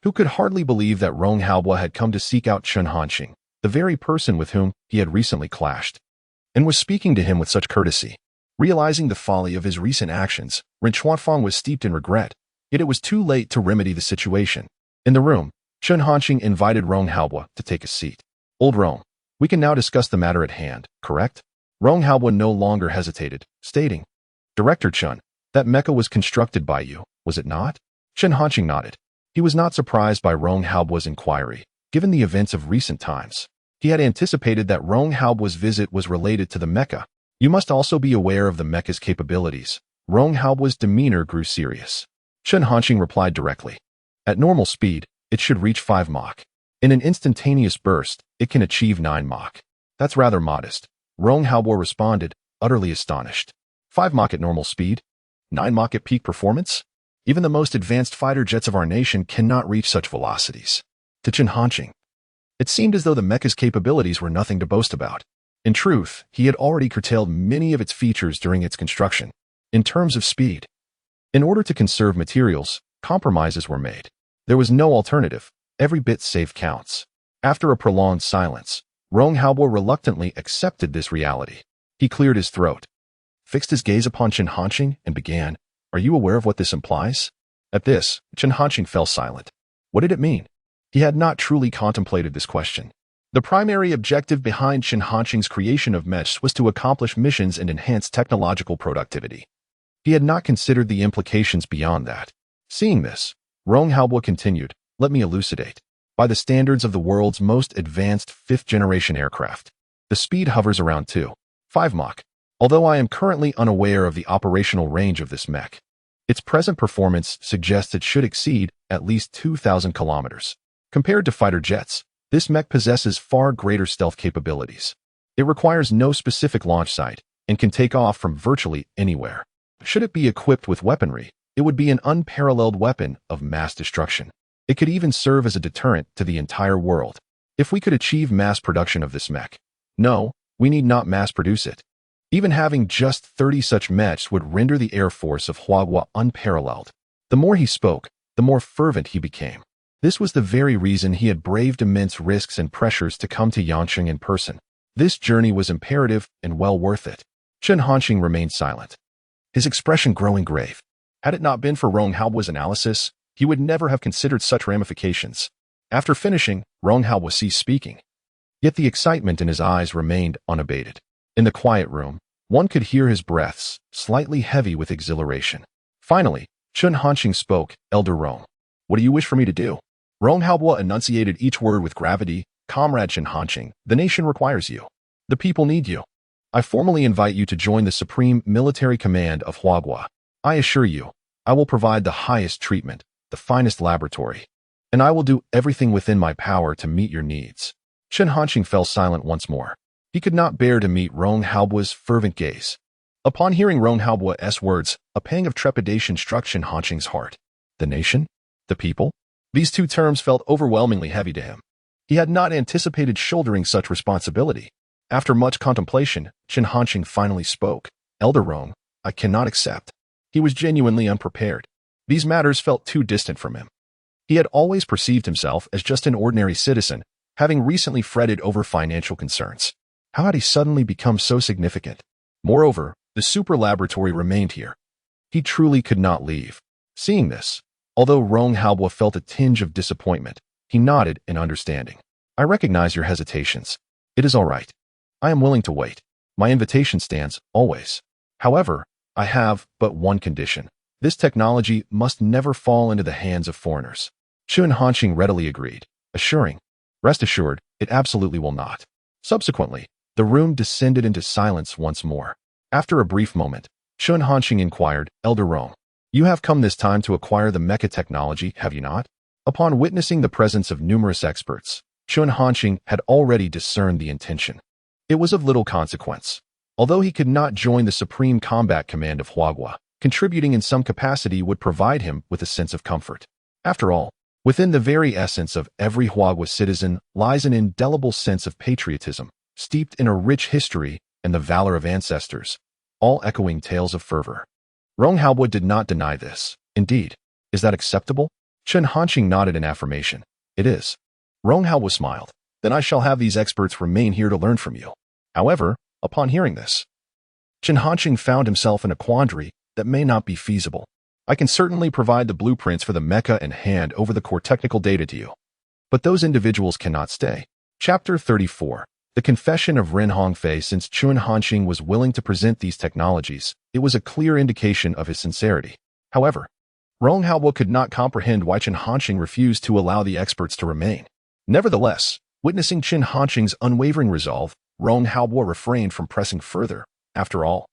who could hardly believe that Rong Haobo had come to seek out Chen Hanqing, the very person with whom he had recently clashed, and was speaking to him with such courtesy. Realizing the folly of his recent actions, Ren Chuanfang was steeped in regret, yet it was too late to remedy the situation. In the room, Chen Hanqing invited Rong Haobo to take a seat. Old Rong, we can now discuss the matter at hand, correct? Rong Haobo no longer hesitated, stating, Director Chen, that mecha was constructed by you, was it not? Chen Hanqing nodded. He was not surprised by Rong Haobo's inquiry, given the events of recent times. He had anticipated that Rong Haobo's visit was related to the mecha. You must also be aware of the mecha's capabilities. Rong Haobo's demeanor grew serious. Chen Hanqing replied directly. At normal speed, it should reach 5 Mach. In an instantaneous burst, it can achieve 9 Mach. That's rather modest. Rong Haobo responded, utterly astonished. 5 Mach at normal speed? 9 Mach at peak performance? Even the most advanced fighter jets of our nation cannot reach such velocities. To Chen Hanqing, it seemed as though the mecha's capabilities were nothing to boast about. In truth, he had already curtailed many of its features during its construction. In terms of speed, in order to conserve materials, compromises were made. There was no alternative. Every bit saved counts. After a prolonged silence, Rong Haobo reluctantly accepted this reality. He cleared his throat, fixed his gaze upon Chen Hanqing, and began, "Are you aware of what this implies?" At this, Chen Hanqing fell silent. What did it mean? He had not truly contemplated this question. The primary objective behind Chen Hanqing's creation of mechs was to accomplish missions and enhance technological productivity. He had not considered the implications beyond that. Seeing this, Rong Haobo continued, "Let me elucidate. By the standards of the world's most advanced fifth-generation aircraft, the speed hovers around 2.5 Mach. Although I am currently unaware of the operational range of this mech, its present performance suggests it should exceed at least 2,000 kilometers. Compared to fighter jets, this mech possesses far greater stealth capabilities. It requires no specific launch site and can take off from virtually anywhere. Should it be equipped with weaponry, it would be an unparalleled weapon of mass destruction. It could even serve as a deterrent to the entire world. If we could achieve mass production of this mech, no, we need not mass produce it. Even having just 30 such mechs would render the air force of Huagua unparalleled." The more he spoke, the more fervent he became. This was the very reason he had braved immense risks and pressures to come to Yangqing in person. This journey was imperative and well worth it. Chen Hanqing remained silent, his expression growing grave. Had it not been for Rong Haobo's analysis, he would never have considered such ramifications. After finishing, Rong Haobo ceased speaking. Yet the excitement in his eyes remained unabated. In the quiet room, one could hear his breaths, slightly heavy with exhilaration. Finally, Chen Hanqing spoke, "Elder Rong, what do you wish for me to do?" Rong Haobo enunciated each word with gravity. "Comrade Chen Hanqing, the nation requires you. The people need you. I formally invite you to join the Supreme Military Command of Huagua. I assure you, I will provide the highest treatment, the finest laboratory, and I will do everything within my power to meet your needs." Chen Hanqing fell silent once more. He could not bear to meet Rong Haobo's fervent gaze. Upon hearing Rong Haobo's words, a pang of trepidation struck Chen Hanqing's heart. The nation? The people? These two terms felt overwhelmingly heavy to him. He had not anticipated shouldering such responsibility. After much contemplation, Chen Hanqing finally spoke. "Elder Rong, I cannot accept." He was genuinely unprepared. These matters felt too distant from him. He had always perceived himself as just an ordinary citizen, having recently fretted over financial concerns. How had he suddenly become so significant? Moreover, the super laboratory remained here. He truly could not leave. Seeing this, although Rong Haobo felt a tinge of disappointment, he nodded in understanding. "I recognize your hesitations. It is all right. I am willing to wait. My invitation stands, always. However, I have but one condition. This technology must never fall into the hands of foreigners." Chen Hanqing readily agreed, assuring, "Rest assured, it absolutely will not." Subsequently, the room descended into silence once more. After a brief moment, Chen Hanqing inquired, "Elder Rong, you have come this time to acquire the mecha technology, have you not?" Upon witnessing the presence of numerous experts, Chen Hanqing had already discerned the intention. It was of little consequence. Although he could not join the Supreme Combat Command of Huagua, contributing in some capacity would provide him with a sense of comfort. After all, within the very essence of every Huagua citizen lies an indelible sense of patriotism, steeped in a rich history and the valor of ancestors, all echoing tales of fervor. Rong Haobo did not deny this. "Indeed. Is that acceptable?" Chen Hanqing nodded in affirmation. "It is." Rong Haobo smiled. "Then I shall have these experts remain here to learn from you." However, upon hearing this, Chen Hanqing found himself in a quandary that may not be feasible. "I can certainly provide the blueprints for the mecha and hand over the core technical data to you. But those individuals cannot stay." Chapter 34. The Confession of Ren Hongfei. Since Chen Hanqing was willing to present these technologies, it was a clear indication of his sincerity. However, Rong Haobo could not comprehend why Chen Hanqing refused to allow the experts to remain. Nevertheless, witnessing Chen Hanqing's unwavering resolve, Rong Haobo refrained from pressing further. After all,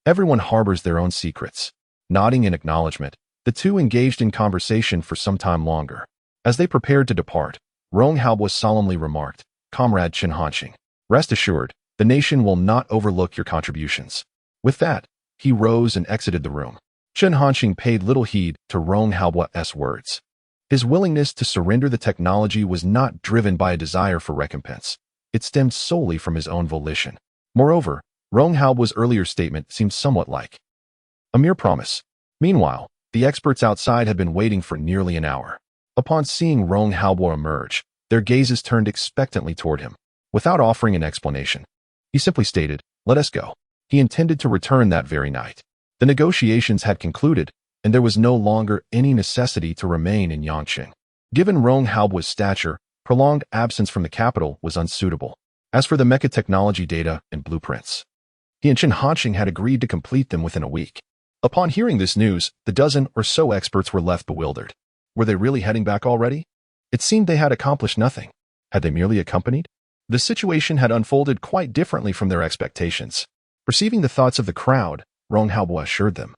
everyone harbors their own secrets. Nodding in acknowledgement, the two engaged in conversation for some time longer. As they prepared to depart, Rong Haobo solemnly remarked, "Comrade Chen Hanqing, rest assured, the nation will not overlook your contributions." With that, he rose and exited the room. Chen Hanqing paid little heed to Rong Haobua's words. His willingness to surrender the technology was not driven by a desire for recompense. It stemmed solely from his own volition. Moreover, Rong Haobua's earlier statement seemed somewhat like a mere promise. Meanwhile, the experts outside had been waiting for nearly an hour. Upon seeing Rong Haobua emerge, their gazes turned expectantly toward him. Without offering an explanation, he simply stated, "Let us go." He intended to return that very night. The negotiations had concluded, and there was no longer any necessity to remain in Yangqing. Given Rong Haobua's stature, prolonged absence from the capital was unsuitable. As for the mecha technology data and blueprints, he and Chen Hanqing had agreed to complete them within a week. Upon hearing this news, the dozen or so experts were left bewildered. Were they really heading back already? It seemed they had accomplished nothing. Had they merely accompanied? The situation had unfolded quite differently from their expectations. Perceiving the thoughts of the crowd, Rong Haobua assured them,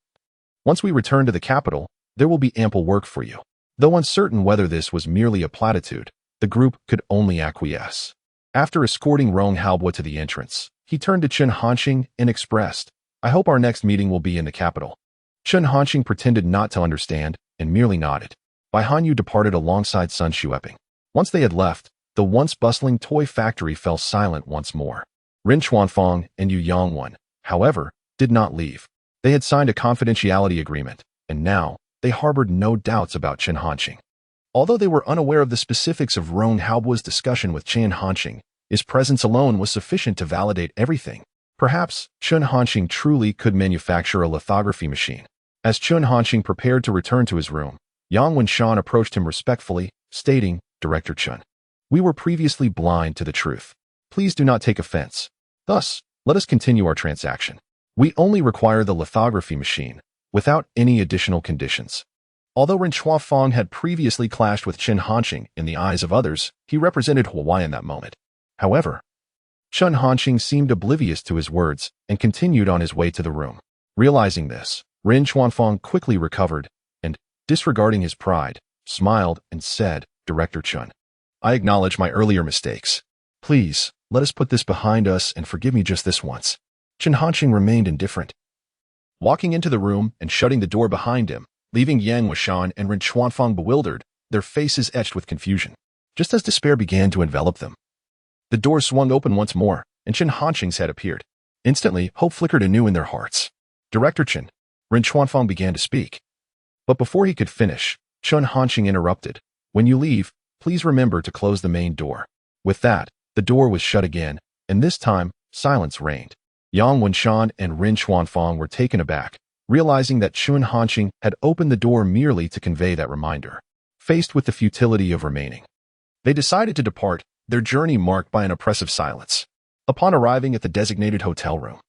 "Once we return to the capital, there will be ample work for you." Though uncertain whether this was merely a platitude, the group could only acquiesce. After escorting Rong Haobua to the entrance, he turned to Chen Hanqing and expressed, "I hope our next meeting will be in the capital." Chen Hanqing pretended not to understand and merely nodded. Bai Hanyu departed alongside Sun Xueping. Once they had left, the once bustling toy factory fell silent once more. Rin Xuanfang and Yu Yongwen, however, did not leave. They had signed a confidentiality agreement, and now they harbored no doubts about Chen Hanqing. Although they were unaware of the specifics of Rong Haobua's discussion with Chen Hanqing, his presence alone was sufficient to validate everything. Perhaps Chen Hanqing truly could manufacture a lithography machine. As Chen Hanqing prepared to return to his room, Yang Wenshan approached him respectfully, stating, "Director Chen, we were previously blind to the truth. Please do not take offense. Thus, let us continue our transaction. We only require the lithography machine, without any additional conditions." Although Ren Chuafang had previously clashed with Chen Hanqing in the eyes of others, he represented Hawaii in that moment. However, Chen Hanqing seemed oblivious to his words and continued on his way to the room. Realizing this, Ren Chuanfang quickly recovered and, disregarding his pride, smiled and said, "Director Chen, I acknowledge my earlier mistakes. Please, let us put this behind us and forgive me just this once." Chen Hanqing remained indifferent. Walking into the room and shutting the door behind him, leaving Yang Wushan and Ren Chuanfang bewildered, their faces etched with confusion. Just as despair began to envelop them, the door swung open once more, and Chen Hanqing's head appeared. Instantly, hope flickered anew in their hearts. "Director Chen," Ren Chuanfang began to speak. But before he could finish, Chen Hanqing interrupted. "When you leave, please remember to close the main door." With that, the door was shut again, and this time, silence reigned. Yang Wenshan and Ren Chuanfang were taken aback, realizing that Chen Hanqing had opened the door merely to convey that reminder. Faced with the futility of remaining, they decided to depart, their journey marked by an oppressive silence. Upon arriving at the designated hotel room,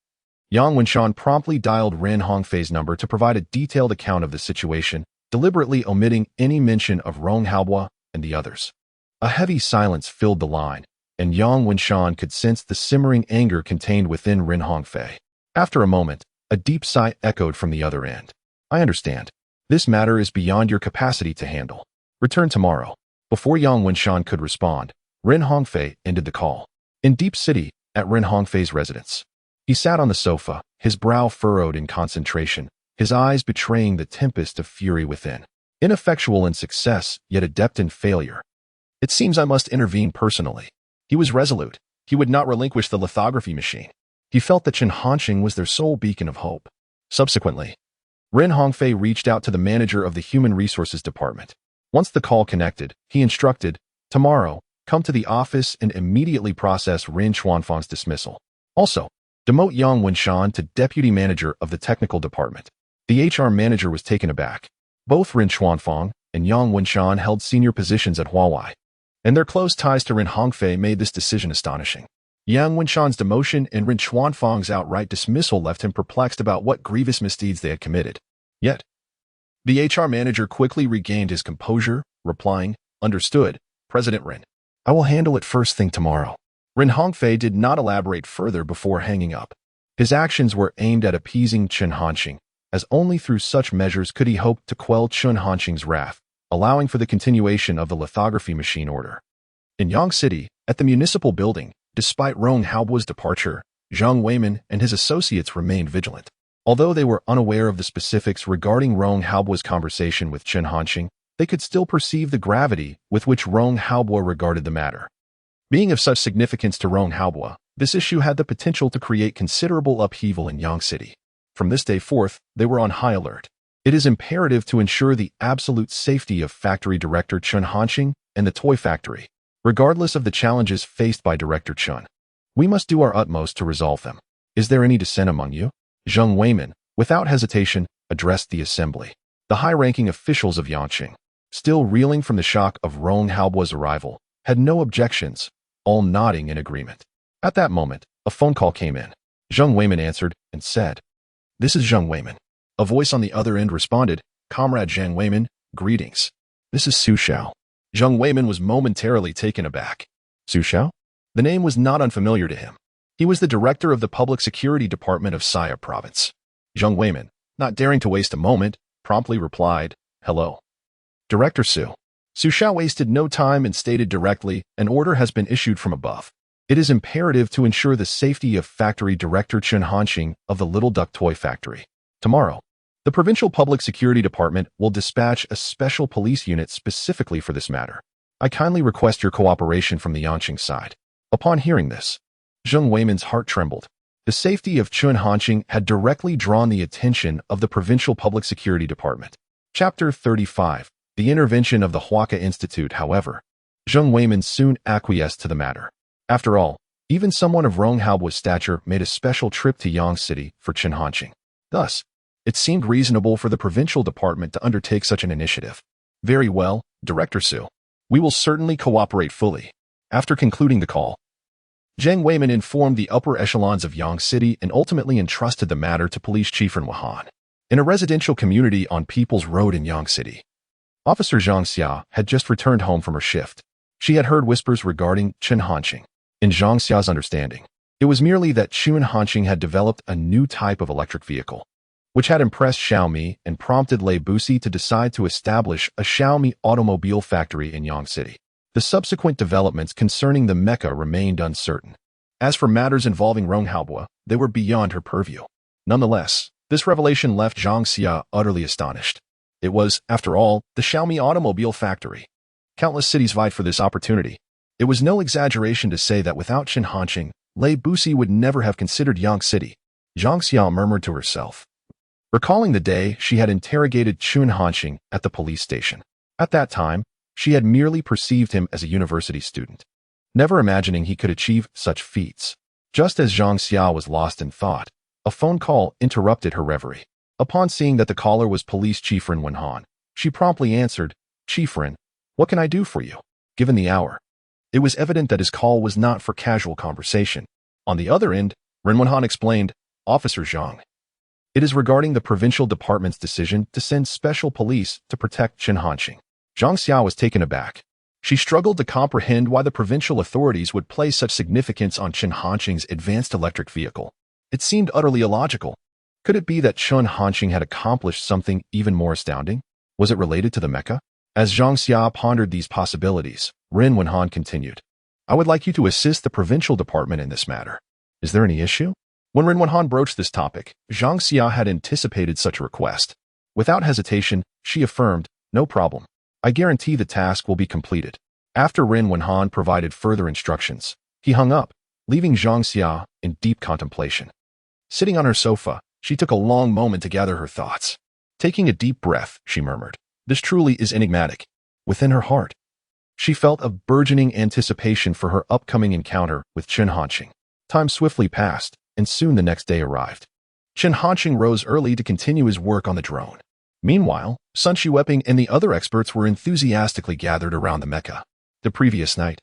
Yang Wenshan promptly dialed Ren Hongfei's number to provide a detailed account of the situation, deliberately omitting any mention of Rong Haobua and the others. A heavy silence filled the line, and Yang Wenshan could sense the simmering anger contained within Ren Hongfei. After a moment, a deep sigh echoed from the other end. "I understand. This matter is beyond your capacity to handle. Return tomorrow." Before Yang Wenshan could respond, Ren Hongfei ended the call. In Deep City, at Ren Hongfei's residence, he sat on the sofa, his brow furrowed in concentration, his eyes betraying the tempest of fury within. Ineffectual in success, yet adept in failure. "It seems I must intervene personally." He was resolute. He would not relinquish the lithography machine. He felt that Chen Hanqing was their sole beacon of hope. Subsequently, Ren Hongfei reached out to the manager of the Human Resources Department. Once the call connected, he instructed, "Tomorrow, come to the office and immediately process Ren Chuanfang's dismissal. Also, demote Yang Wenshan to deputy manager of the technical department." The HR manager was taken aback. Both Ren Chuanfang and Yang Wenshan held senior positions at Huawei, and their close ties to Ren Hongfei made this decision astonishing. Yang Wenshan's demotion and Ren Chuanfang's outright dismissal left him perplexed about what grievous misdeeds they had committed. Yet, the HR manager quickly regained his composure, replying, "Understood, President Ren. I will handle it first thing tomorrow." Ren Hongfei did not elaborate further before hanging up. His actions were aimed at appeasing Chen Hanqing, as only through such measures could he hope to quell Chen Hanqing's wrath, allowing for the continuation of the lithography machine order. In Yang City, at the municipal building, despite Rong Haobua's departure, Zhang Weiman and his associates remained vigilant. Although they were unaware of the specifics regarding Rong Haobuo's conversation with Chen Hanqing, they could still perceive the gravity with which Rong Haobuo regarded the matter. Being of such significance to Rong Haobuo, this issue had the potential to create considerable upheaval in Yang City. From this day forth, they were on high alert. It is imperative to ensure the absolute safety of factory director Chen Hanqing and the toy factory, regardless of the challenges faced by Director Chen. We must do our utmost to resolve them. Is there any dissent among you? Zheng Weimin, without hesitation, addressed the assembly. The high-ranking officials of Yangqing, still reeling from the shock of Rong Haobuo's arrival, had no objections, all nodding in agreement. At that moment, a phone call came in. Zheng Weimin answered and said, "This is Zheng Weimin." A voice on the other end responded, "Comrade Zheng Weimin, greetings. This is Su Xiao." Zheng Weimin was momentarily taken aback. Su Xiao? The name was not unfamiliar to him. He was the director of the Public Security Department of Saya Province. Zheng Weimin, not daring to waste a moment, promptly replied, "Hello. Director Su." Su Xiao wasted no time and stated directly, "An order has been issued from above. It is imperative to ensure the safety of factory director Chen Hanqing of the Little Duck Toy Factory. Tomorrow, the Provincial Public Security Department will dispatch a special police unit specifically for this matter. I kindly request your cooperation from the Yangqing side." Upon hearing this, Zheng Weimin's heart trembled. The safety of Chen Hanqing had directly drawn the attention of the Provincial Public Security Department. Chapter 35. The intervention of the Huaca Institute. However, Zheng Weimin soon acquiesced to the matter. After all, even someone of Rong Haobuo's stature made a special trip to Yang City for Chen Hanqing. Thus, it seemed reasonable for the provincial department to undertake such an initiative. "Very well, Director Su. We will certainly cooperate fully." After concluding the call, Zheng Weimin informed the upper echelons of Yang City and ultimately entrusted the matter to Police Chief Ren Wuhan. In a residential community on People's Road in Yang City, Officer Zhang Xia had just returned home from her shift. She had heard whispers regarding Chen Hanqing. In Zhang Xia's understanding, it was merely that Chen Hanqing had developed a new type of electric vehicle, which had impressed Xiaomi and prompted Lei Busi to decide to establish a Xiaomi automobile factory in Yang City. The subsequent developments concerning the mecha remained uncertain. As for matters involving Rong Haobuo, they were beyond her purview. Nonetheless, this revelation left Zhang Xia utterly astonished. It was, after all, the Xiaomi automobile factory. Countless cities vied for this opportunity. It was no exaggeration to say that without Chen Hanqing, Lei Busi would never have considered Yang City. Zhang Xia murmured to herself, recalling the day she had interrogated Chen Hanqing at the police station. At that time, she had merely perceived him as a university student, never imagining he could achieve such feats. Just as Zhang Xia was lost in thought, a phone call interrupted her reverie. Upon seeing that the caller was Police Chief Ren Wuhan, she promptly answered, "Chief Ren, what can I do for you?" Given the hour, it was evident that his call was not for casual conversation. On the other end, Ren Wuhan explained, "Officer Zhang, it is regarding the provincial department's decision to send special police to protect Chen Hanqing." Zhang Xia was taken aback. She struggled to comprehend why the provincial authorities would place such significance on Chen Hanqing's advanced electric vehicle. It seemed utterly illogical. Could it be that Chen Hanqing had accomplished something even more astounding? Was it related to the mecha? As Zhang Xia pondered these possibilities, Ren Wuhan continued, "I would like you to assist the provincial department in this matter. Is there any issue?" When Ren Wuhan broached this topic, Zhang Xia had anticipated such a request. Without hesitation, she affirmed, "No problem. I guarantee the task will be completed." After Ren Wuhan provided further instructions, he hung up, leaving Zhang Xia in deep contemplation. Sitting on her sofa, she took a long moment to gather her thoughts. Taking a deep breath, she murmured, "This truly is enigmatic." Within her heart, she felt a burgeoning anticipation for her upcoming encounter with Chen Hanqing. Time swiftly passed, and soon the next day arrived. Chen Hanqing rose early to continue his work on the drone. Meanwhile, Sun Xueping and the other experts were enthusiastically gathered around the mecha. The previous night,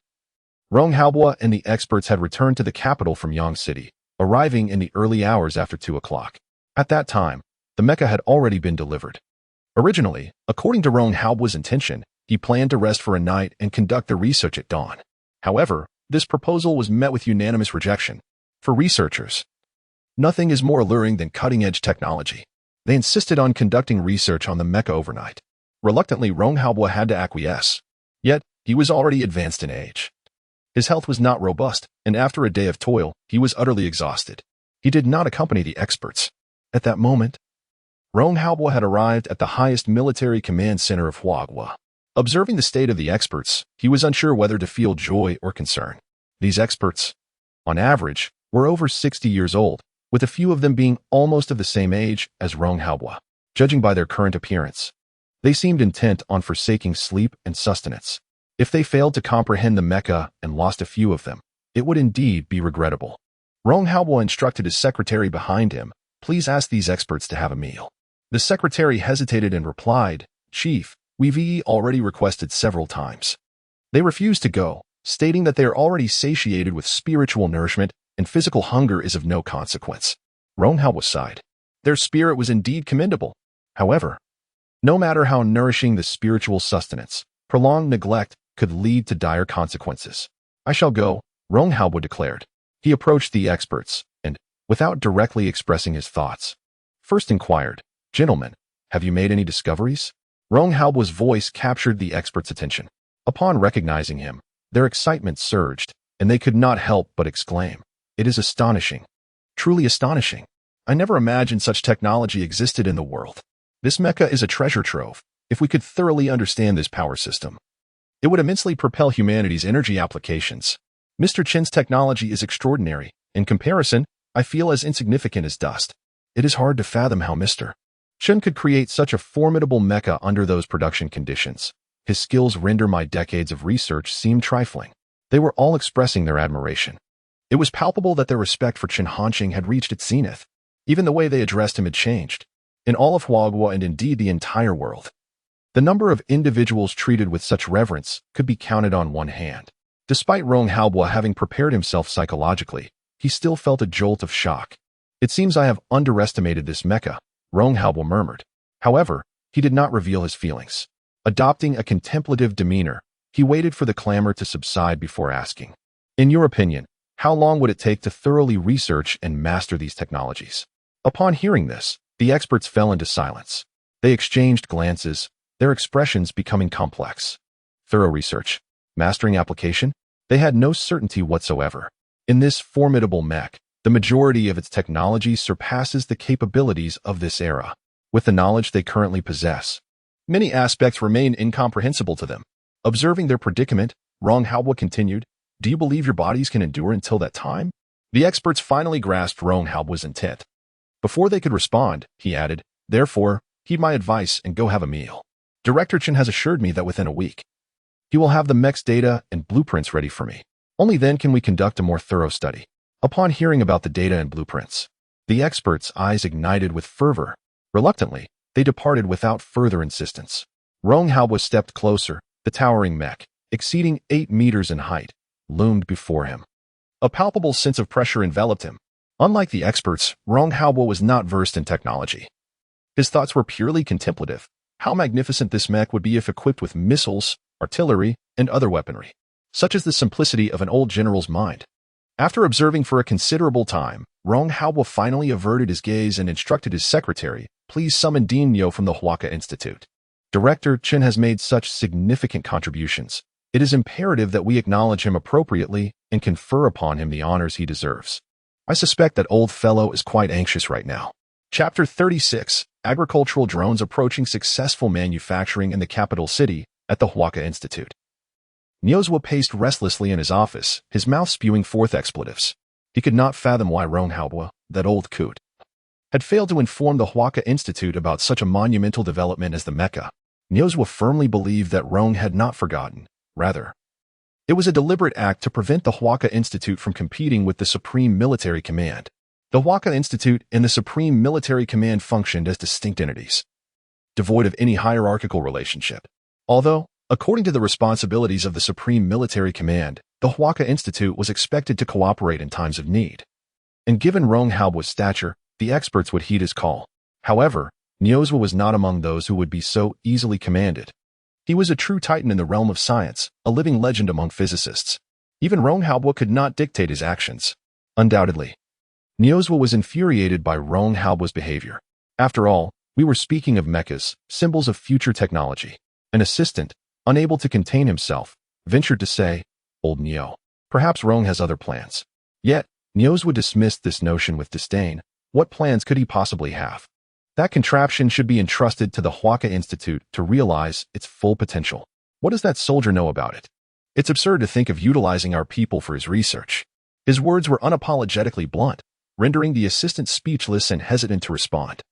Rong Haobuo and the experts had returned to the capital from Yang City, arriving in the early hours after 2 o'clock. At that time, the mecha had already been delivered. Originally, according to Rong Haobuo's intention, he planned to rest for a night and conduct the research at dawn. However, this proposal was met with unanimous rejection. For researchers, nothing is more alluring than cutting-edge technology. They insisted on conducting research on the mecha overnight. Reluctantly, Rong Haobuo had to acquiesce. Yet, he was already advanced in age. His health was not robust, and after a day of toil, he was utterly exhausted. He did not accompany the experts. At that moment, Rong Haobo had arrived at the highest military command center of Huagua. Observing the state of the experts, he was unsure whether to feel joy or concern. These experts, on average, were over 60 years old, with a few of them being almost of the same age as Rong Haobo. Judging by their current appearance, they seemed intent on forsaking sleep and sustenance. If they failed to comprehend the mecha and lost a few of them, it would indeed be regrettable. Rong Haobo instructed his secretary behind him, "Please ask these experts to have a meal." The secretary hesitated and replied, "Chief, we've already requested several times." They refused to go, stating that they are already satiated with spiritual nourishment and physical hunger is of no consequence. Rong Haobo sighed. Their spirit was indeed commendable. However, no matter how nourishing the spiritual sustenance, prolonged neglect could lead to dire consequences. "I shall go," Rong Haobo declared. He approached the experts and, without directly expressing his thoughts, first inquired, "Gentlemen, have you made any discoveries?" Rong Haobo's voice captured the experts' attention. Upon recognizing him, their excitement surged, and they could not help but exclaim, "It is astonishing. Truly astonishing. I never imagined such technology existed in the world. This mecha is a treasure trove. If we could thoroughly understand this power system, it would immensely propel humanity's energy applications. Mr. Chen's technology is extraordinary. In comparison, I feel as insignificant as dust. It is hard to fathom how Mr. Chen could create such a formidable mecha under those production conditions. His skills render my decades of research seem trifling." They were all expressing their admiration. It was palpable that their respect for Chen Hanqing had reached its zenith. Even the way they addressed him had changed. In all of Huagua and indeed the entire world, the number of individuals treated with such reverence could be counted on one hand. Despite Rong Haobo having prepared himself psychologically, he still felt a jolt of shock. "It seems I have underestimated this mecha," Rong Haobo murmured. However, he did not reveal his feelings. Adopting a contemplative demeanor, he waited for the clamor to subside before asking, "In your opinion, how long would it take to thoroughly research and master these technologies?" Upon hearing this, the experts fell into silence. They exchanged glances, their expressions becoming complex. Thorough research, mastering application, they had no certainty whatsoever. In this formidable mech, the majority of its technology surpasses the capabilities of this era. With the knowledge they currently possess, many aspects remain incomprehensible to them. Observing their predicament, Rong Haobo continued, "Do you believe your bodies can endure until that time?" The experts finally grasped Rong Haobo's intent. Before they could respond, he added, "Therefore, heed my advice and go have a meal. Director Chen has assured me that within a week, he will have the mech's data and blueprints ready for me. Only then can we conduct a more thorough study." Upon hearing about the data and blueprints, the experts' eyes ignited with fervor. Reluctantly, they departed without further insistence. Rong Haobo stepped closer. The towering mech, exceeding 8 meters in height, loomed before him. A palpable sense of pressure enveloped him. Unlike the experts, Rong Haobo was not versed in technology. His thoughts were purely contemplative. How magnificent this mech would be if equipped with missiles, artillery, and other weaponry. Such is the simplicity of an old general's mind. After observing for a considerable time, Rong Haobo finally averted his gaze and instructed his secretary, "Please summon Dean Yo from the Huaca Institute. Director Chen has made such significant contributions. It is imperative that we acknowledge him appropriately and confer upon him the honors he deserves. I suspect that old fellow is quite anxious right now." Chapter 36, Agricultural Drones Approaching Successful Manufacturing in the Capital City at the Huaca Institute. Niozwa paced restlessly in his office, his mouth spewing forth expletives. He could not fathom why Rong Haobo, that old coot, had failed to inform the Huaca Institute about such a monumental development as the mecha. Niozwa firmly believed that Rong had not forgotten. Rather, it was a deliberate act to prevent the Huaca Institute from competing with the Supreme Military Command. The Huaca Institute and the Supreme Military Command functioned as distinct entities, devoid of any hierarchical relationship. Although, according to the responsibilities of the Supreme Military Command, the Huaca Institute was expected to cooperate in times of need. And given Rong Haobo's stature, the experts would heed his call. However, Niozwa was not among those who would be so easily commanded. He was a true titan in the realm of science, a living legend among physicists. Even Rong Haobo could not dictate his actions. Undoubtedly, Niozwa was infuriated by Rong Haobo's behavior. After all, we were speaking of mechas, symbols of future technology. An assistant, unable to contain himself, ventured to say, "Old Nio, perhaps Rong has other plans." Yet, Niozwa dismissed this notion with disdain. What plans could he possibly have? That contraption should be entrusted to the Hwaka Institute to realize its full potential. What does that soldier know about it? It's absurd to think of utilizing our people for his research. His words were unapologetically blunt, rendering the assistant speechless and hesitant to respond.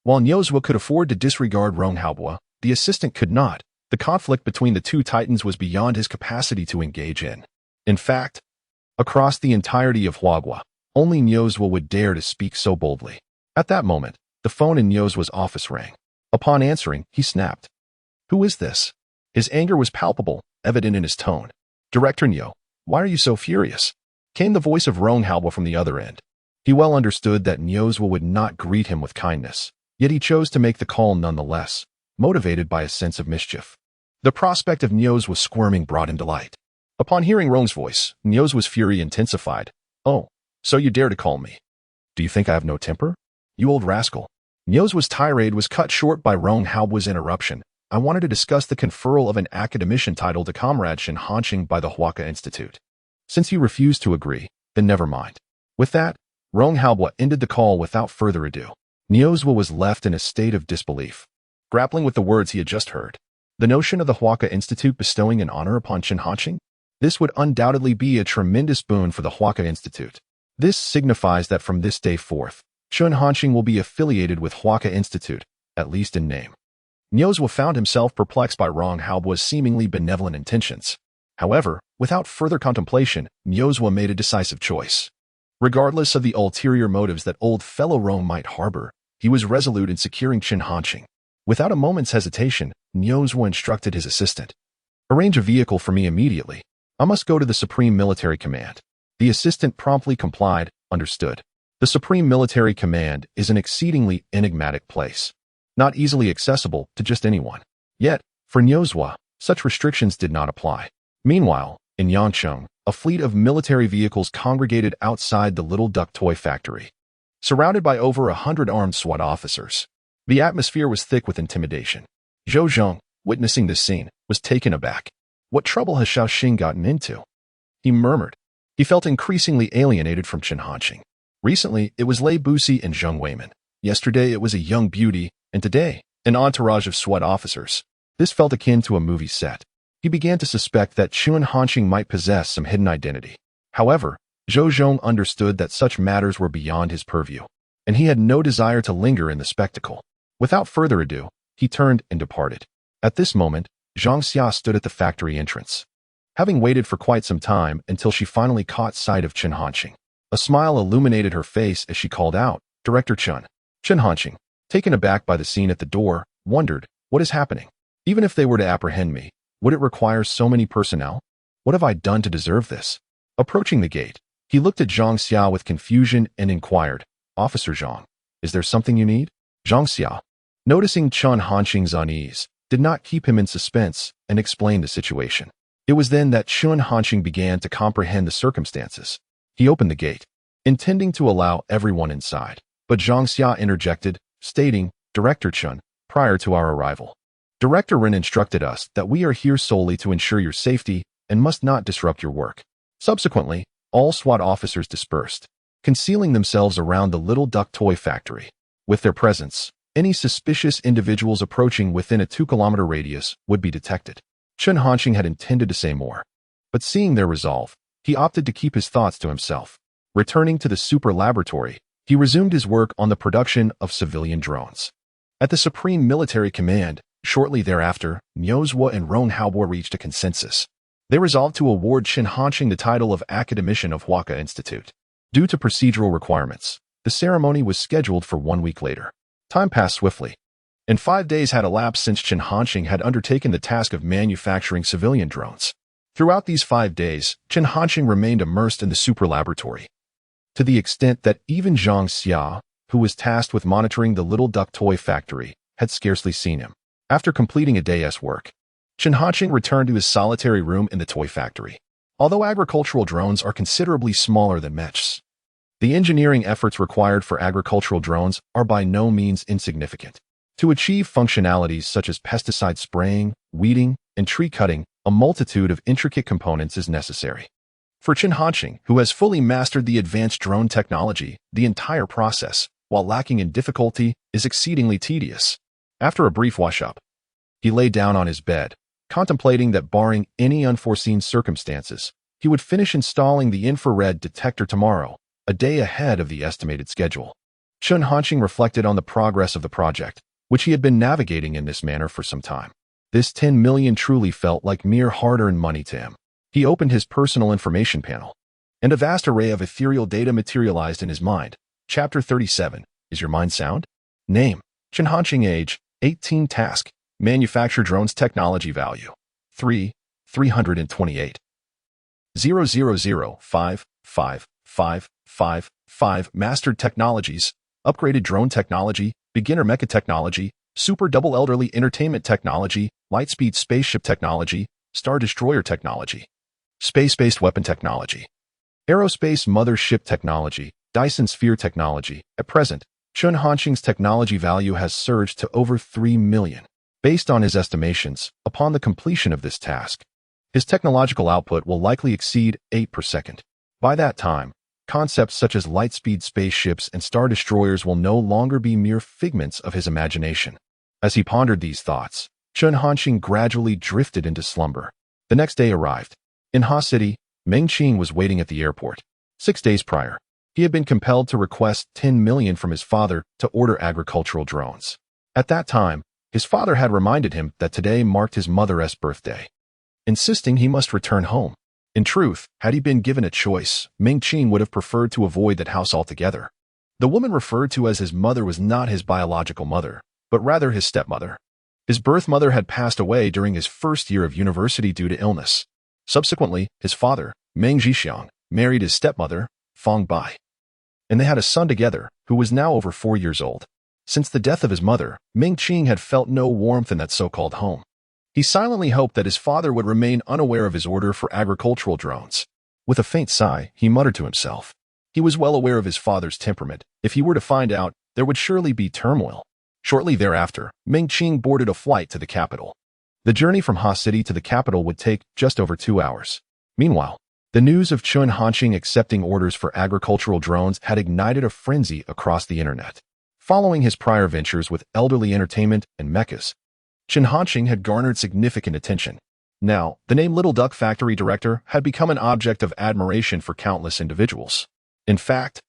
While Nyozwa could afford to disregard Ronghaobwa, the assistant could not. The conflict between the two titans was beyond his capacity to engage in. In fact, across the entirety of Hwagwa, only Nyozwa would dare to speak so boldly. At that moment, the phone in Nyozwa's office rang. Upon answering, he snapped. Who is this? His anger was palpable, evident in his tone. Director Nyo, why are you so furious? Came the voice of Ronghaobwa from the other end. He well understood that Nyozwa would not greet him with kindness, yet he chose to make the call nonetheless, motivated by a sense of mischief. The prospect of Nyozwa squirming brought him delight. Upon hearing Rong's voice, Nyozwa's fury intensified. Oh, so you dare to call me? Do you think I have no temper? You old rascal. Nyozwa's tirade was cut short by Ronghaobwa's interruption. I wanted to discuss the conferral of an academician title to Comrade Shin Hanqing by the Hwaka Institute. Since you refused to agree, then never mind. With that, Ronghaobwa ended the call without further ado. Nyozwa was left in a state of disbelief, grappling with the words he had just heard. The notion of the Hwaka Institute bestowing an honor upon Shin Hanqing? This would undoubtedly be a tremendous boon for the Hwaka Institute. This signifies that from this day forth, Shin Hanqing will be affiliated with Hwaka Institute, at least in name. Nyozwa found himself perplexed by Ronghaobwa's seemingly benevolent intentions. However, without further contemplation, Nyozwa made a decisive choice. Regardless of the ulterior motives that old fellow Rong might harbor, he was resolute in securing Shin Hanqing. Without a moment's hesitation, Nyozwa instructed his assistant. Arrange a vehicle for me immediately. I must go to the Supreme Military Command. The assistant promptly complied, understood. The Supreme Military Command is an exceedingly enigmatic place, not easily accessible to just anyone. Yet, for Nyozwa, such restrictions did not apply. Meanwhile, in Yangcheng, a fleet of military vehicles congregated outside the Little Duck Toy Factory. Surrounded by over 100 armed SWAT officers, the atmosphere was thick with intimidation. Zhou Zhong, witnessing this scene, was taken aback. What trouble has Xiao Xing gotten into? He murmured. He felt increasingly alienated from Shin Hanqing. Recently, it was Lei Busi and Zheng Weiman. Yesterday, it was a young beauty, and today, an entourage of SWAT officers. This felt akin to a movie set. He began to suspect that Shin Hanqing might possess some hidden identity. However, Zhou Zhong understood that such matters were beyond his purview, and he had no desire to linger in the spectacle. Without further ado, he turned and departed. At this moment, Zhang Xia stood at the factory entrance. Having waited for quite some time until she finally caught sight of Shin Hanqing, a smile illuminated her face as she called out, Director Chun. Shin Hanqing, taken aback by the scene at the door, wondered, what is happening? Even if they were to apprehend me, would it require so many personnel? What have I done to deserve this? Approaching the gate, he looked at Zhang Xia with confusion and inquired, Officer Zhang, is there something you need? Zhang Xia, noticing Shin Hanqing's unease, did not keep him in suspense and explained the situation. It was then that Shin Hanqing began to comprehend the circumstances. He opened the gate, intending to allow everyone inside, but Zhang Xia interjected, stating, Director Chun, prior to our arrival, Director Ren instructed us that we are here solely to ensure your safety and must not disrupt your work. Subsequently, all SWAT officers dispersed, concealing themselves around the Little Duck Toy Factory. With their presence, any suspicious individuals approaching within a 2-kilometer radius would be detected. Shin Hanqing had intended to say more, but seeing their resolve, he opted to keep his thoughts to himself. Returning to the super laboratory, he resumed his work on the production of civilian drones. At the Supreme Military Command, shortly thereafter, Nyozwa and Ronghaobwa reached a consensus. They resolved to award Shin Hanqing the title of Academician of Hwaka Institute. Due to procedural requirements, the ceremony was scheduled for 1 week later. Time passed swiftly, and 5 days had elapsed since Shin Hanqing had undertaken the task of manufacturing civilian drones. Throughout these 5 days, Shin Hanqing remained immersed in the super laboratory, to the extent that even Zhang Xia, who was tasked with monitoring the Little Duck Toy Factory, had scarcely seen him. After completing a day's work, Shin Hanqing returned to his solitary room in the toy factory. Although agricultural drones are considerably smaller than mechs, the engineering efforts required for agricultural drones are by no means insignificant. To achieve functionalities such as pesticide spraying, weeding, and tree cutting, a multitude of intricate components is necessary. For Shin Hanqing, who has fully mastered the advanced drone technology, the entire process while lacking in difficulty, is exceedingly tedious. After a brief wash-up, he lay down on his bed, contemplating that barring any unforeseen circumstances, he would finish installing the infrared detector tomorrow, a day ahead of the estimated schedule. Chun Hanxing reflected on the progress of the project, which he had been navigating in this manner for some time. This 10 million truly felt like mere hard-earned money to him. He opened his personal information panel, and a vast array of ethereal data materialized in his mind. Chapter 37. Is your mind sound? Name: Chun Hanxing. Age: 18. Task: manufacture drones. Technology value: 328. 0005555. Mastered technologies: upgraded drone technology, beginner mecha technology, super double elderly entertainment technology, lightspeed spaceship technology, star destroyer technology, space-based weapon technology, aerospace mothership technology, Dyson sphere technology. At present, Chun Hanxing's technology value has surged to over 3 million. Based on his estimations, upon the completion of this task, his technological output will likely exceed 8 per second. By that time, concepts such as lightspeed spaceships and star destroyers will no longer be mere figments of his imagination. As he pondered these thoughts, Chun Hanxing gradually drifted into slumber. The next day arrived. In Ha City, Meng Qing was waiting at the airport. 6 days prior, he had been compelled to request 10 million from his father to order agricultural drones. At that time, his father had reminded him that today marked his mother's birthday, insisting he must return home. In truth, had he been given a choice, Meng Qing would have preferred to avoid that house altogether. The woman referred to as his mother was not his biological mother, but rather his stepmother. His birth mother had passed away during his first year of university due to illness. Subsequently, his father, Meng Zhixiang, married his stepmother, Fang Bai, and they had a son together, who was now over 4 years old. Since the death of his mother, Meng Qing had felt no warmth in that so-called home. He silently hoped that his father would remain unaware of his order for agricultural drones. With a faint sigh, he muttered to himself. He was well aware of his father's temperament. If he were to find out, there would surely be turmoil. Shortly thereafter, Meng Qing boarded a flight to the capital. The journey from Ha City to the capital would take just over 2 hours. Meanwhile, the news of Chun Hanxing accepting orders for agricultural drones had ignited a frenzy across the internet. Following his prior ventures with elderly entertainment and mechas, Chun Hanxing had garnered significant attention. Now, the name Little Duck Factory Director had become an object of admiration for countless individuals. In fact,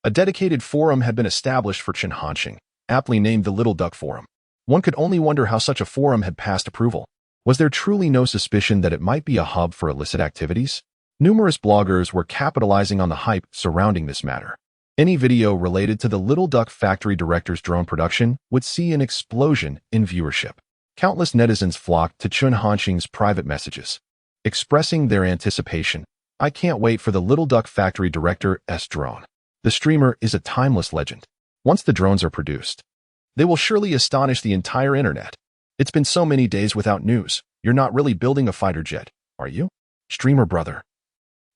a dedicated forum had been established for Chun Hanxing, aptly named the Little Duck Forum. One could only wonder how such a forum had passed approval. Was there truly no suspicion that it might be a hub for illicit activities? Numerous bloggers were capitalizing on the hype surrounding this matter. Any video related to the Little Duck Factory Director's drone production would see an explosion in viewership. Countless netizens flocked to Chun Hanxing's private messages, expressing their anticipation. I can't wait for the Little Duck Factory Director's drone. The streamer is a timeless legend. Once the drones are produced, they will surely astonish the entire internet. It's been so many days without news. You're not really building a fighter jet, are you? Streamer brother.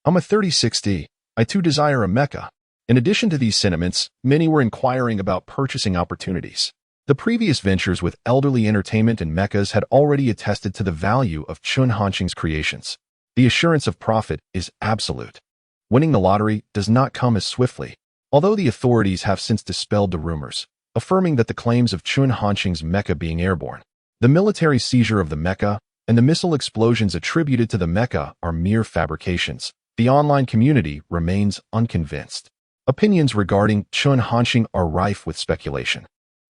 I'm a 3060. I too desire a mecha. In addition to these sentiments, many were inquiring about purchasing opportunities. The previous ventures with elderly entertainment and mechas had already attested to the value of Chun Hanxing's creations. The assurance of profit is absolute. Winning the lottery does not come as swiftly, although the authorities have since dispelled the rumors, affirming that the claims of Chun Hanxing's mecha being airborne, the military seizure of the mecha, and the missile explosions attributed to the mecha are mere fabrications. The online community remains unconvinced. Opinions regarding Chun Hanxing are rife with speculation,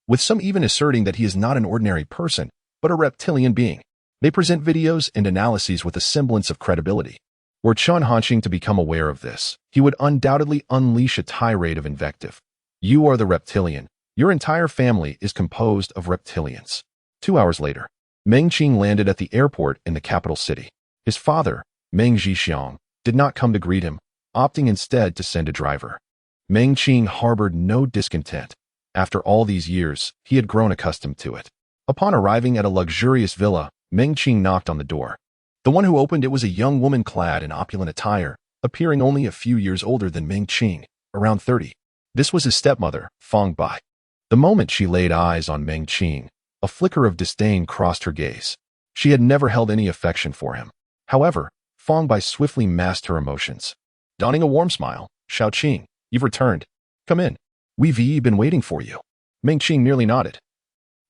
with some even asserting that he is not an ordinary person, but a reptilian being. They present videos and analyses with a semblance of credibility. Were Chun Hanxing to become aware of this, he would undoubtedly unleash a tirade of invective. You are the reptilian. Your entire family is composed of reptilians. 2 hours later, Meng Qing landed at the airport in the capital city. His father, Meng Zhixiang, did not come to greet him, opting instead to send a driver. Meng Qing harbored no discontent. After all these years, he had grown accustomed to it. Upon arriving at a luxurious villa, Meng Qing knocked on the door. The one who opened it was a young woman clad in opulent attire, appearing only a few years older than Meng Qing, around 30. This was his stepmother, Fang Bai. The moment she laid eyes on Meng Qing, a flicker of disdain crossed her gaze. She had never held any affection for him. However, Fang Bai swiftly masked her emotions. Donning a warm smile, Shao Qing, you've returned. Come in. We've been waiting for you. Meng Qing nearly nodded,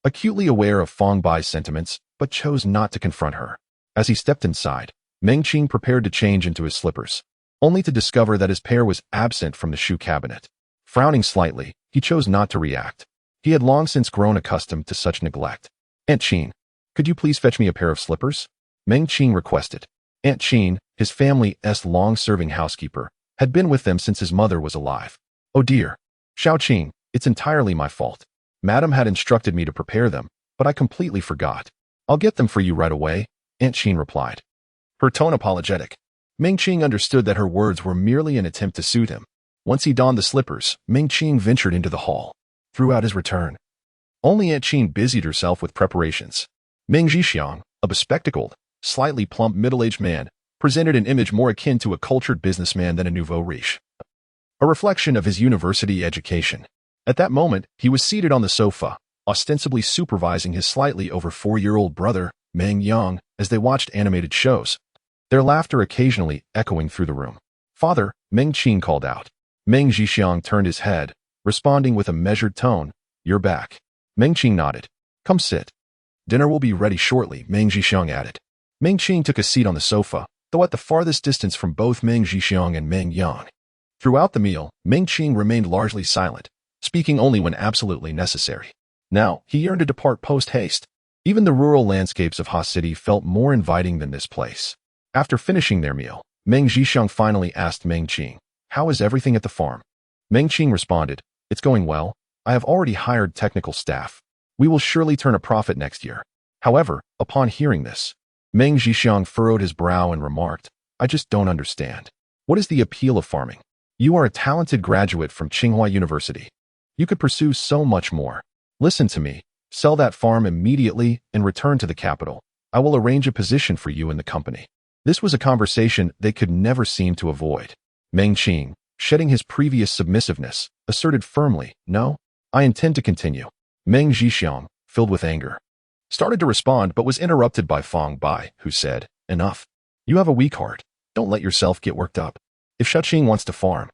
acutely aware of Fong Bai's sentiments, but chose not to confront her. As he stepped inside, Meng Qing prepared to change into his slippers, only to discover that his pair was absent from the shoe cabinet. Frowning slightly, he chose not to react. He had long since grown accustomed to such neglect. Aunt Qing, could you please fetch me a pair of slippers? Meng Qing requested. Aunt Qing, his family's long-serving housekeeper, had been with them since his mother was alive. Oh dear. Xiao Qing, it's entirely my fault. Madam had instructed me to prepare them, but I completely forgot. I'll get them for you right away, Aunt Qing replied, her tone apologetic. Meng Qing understood that her words were merely an attempt to soothe him. Once he donned the slippers, Meng Qing ventured into the hall. Throughout his return, only Aunt Qing busied herself with preparations. Meng Zhixiang, a bespectacled, slightly plump middle-aged man, presented an image more akin to a cultured businessman than a nouveau riche, a reflection of his university education. At that moment, he was seated on the sofa, ostensibly supervising his slightly over 4-year-old brother, Meng Yang, as they watched animated shows, their laughter occasionally echoing through the room. Father, Meng Qing called out. Meng Zhixiang turned his head, responding with a measured tone, You're back. Meng Qing nodded. Come sit. Dinner will be ready shortly, Meng Zhixiang added. Meng Qing took a seat on the sofa, though at the farthest distance from both Meng Zhixiang and Meng Yang. Throughout the meal, Meng Qing remained largely silent, speaking only when absolutely necessary. Now, he yearned to depart post-haste. Even the rural landscapes of Ha City felt more inviting than this place. After finishing their meal, Meng Zhixiang finally asked Meng Qing, How is everything at the farm? Meng Qing responded, It's going well. I have already hired technical staff. We will surely turn a profit next year. However, upon hearing this, Meng Zhixiang furrowed his brow and remarked, I just don't understand. What is the appeal of farming? You are a talented graduate from Tsinghua University. You could pursue so much more. Listen to me. Sell that farm immediately and return to the capital. I will arrange a position for you in the company. This was a conversation they could never seem to avoid. Meng Qing, shedding his previous submissiveness, asserted firmly, No, I intend to continue. Meng Zhixiang, filled with anger, started to respond but was interrupted by Fong Bai, who said, Enough. You have a weak heart. Don't let yourself get worked up. If Xiaoqing wants to farm,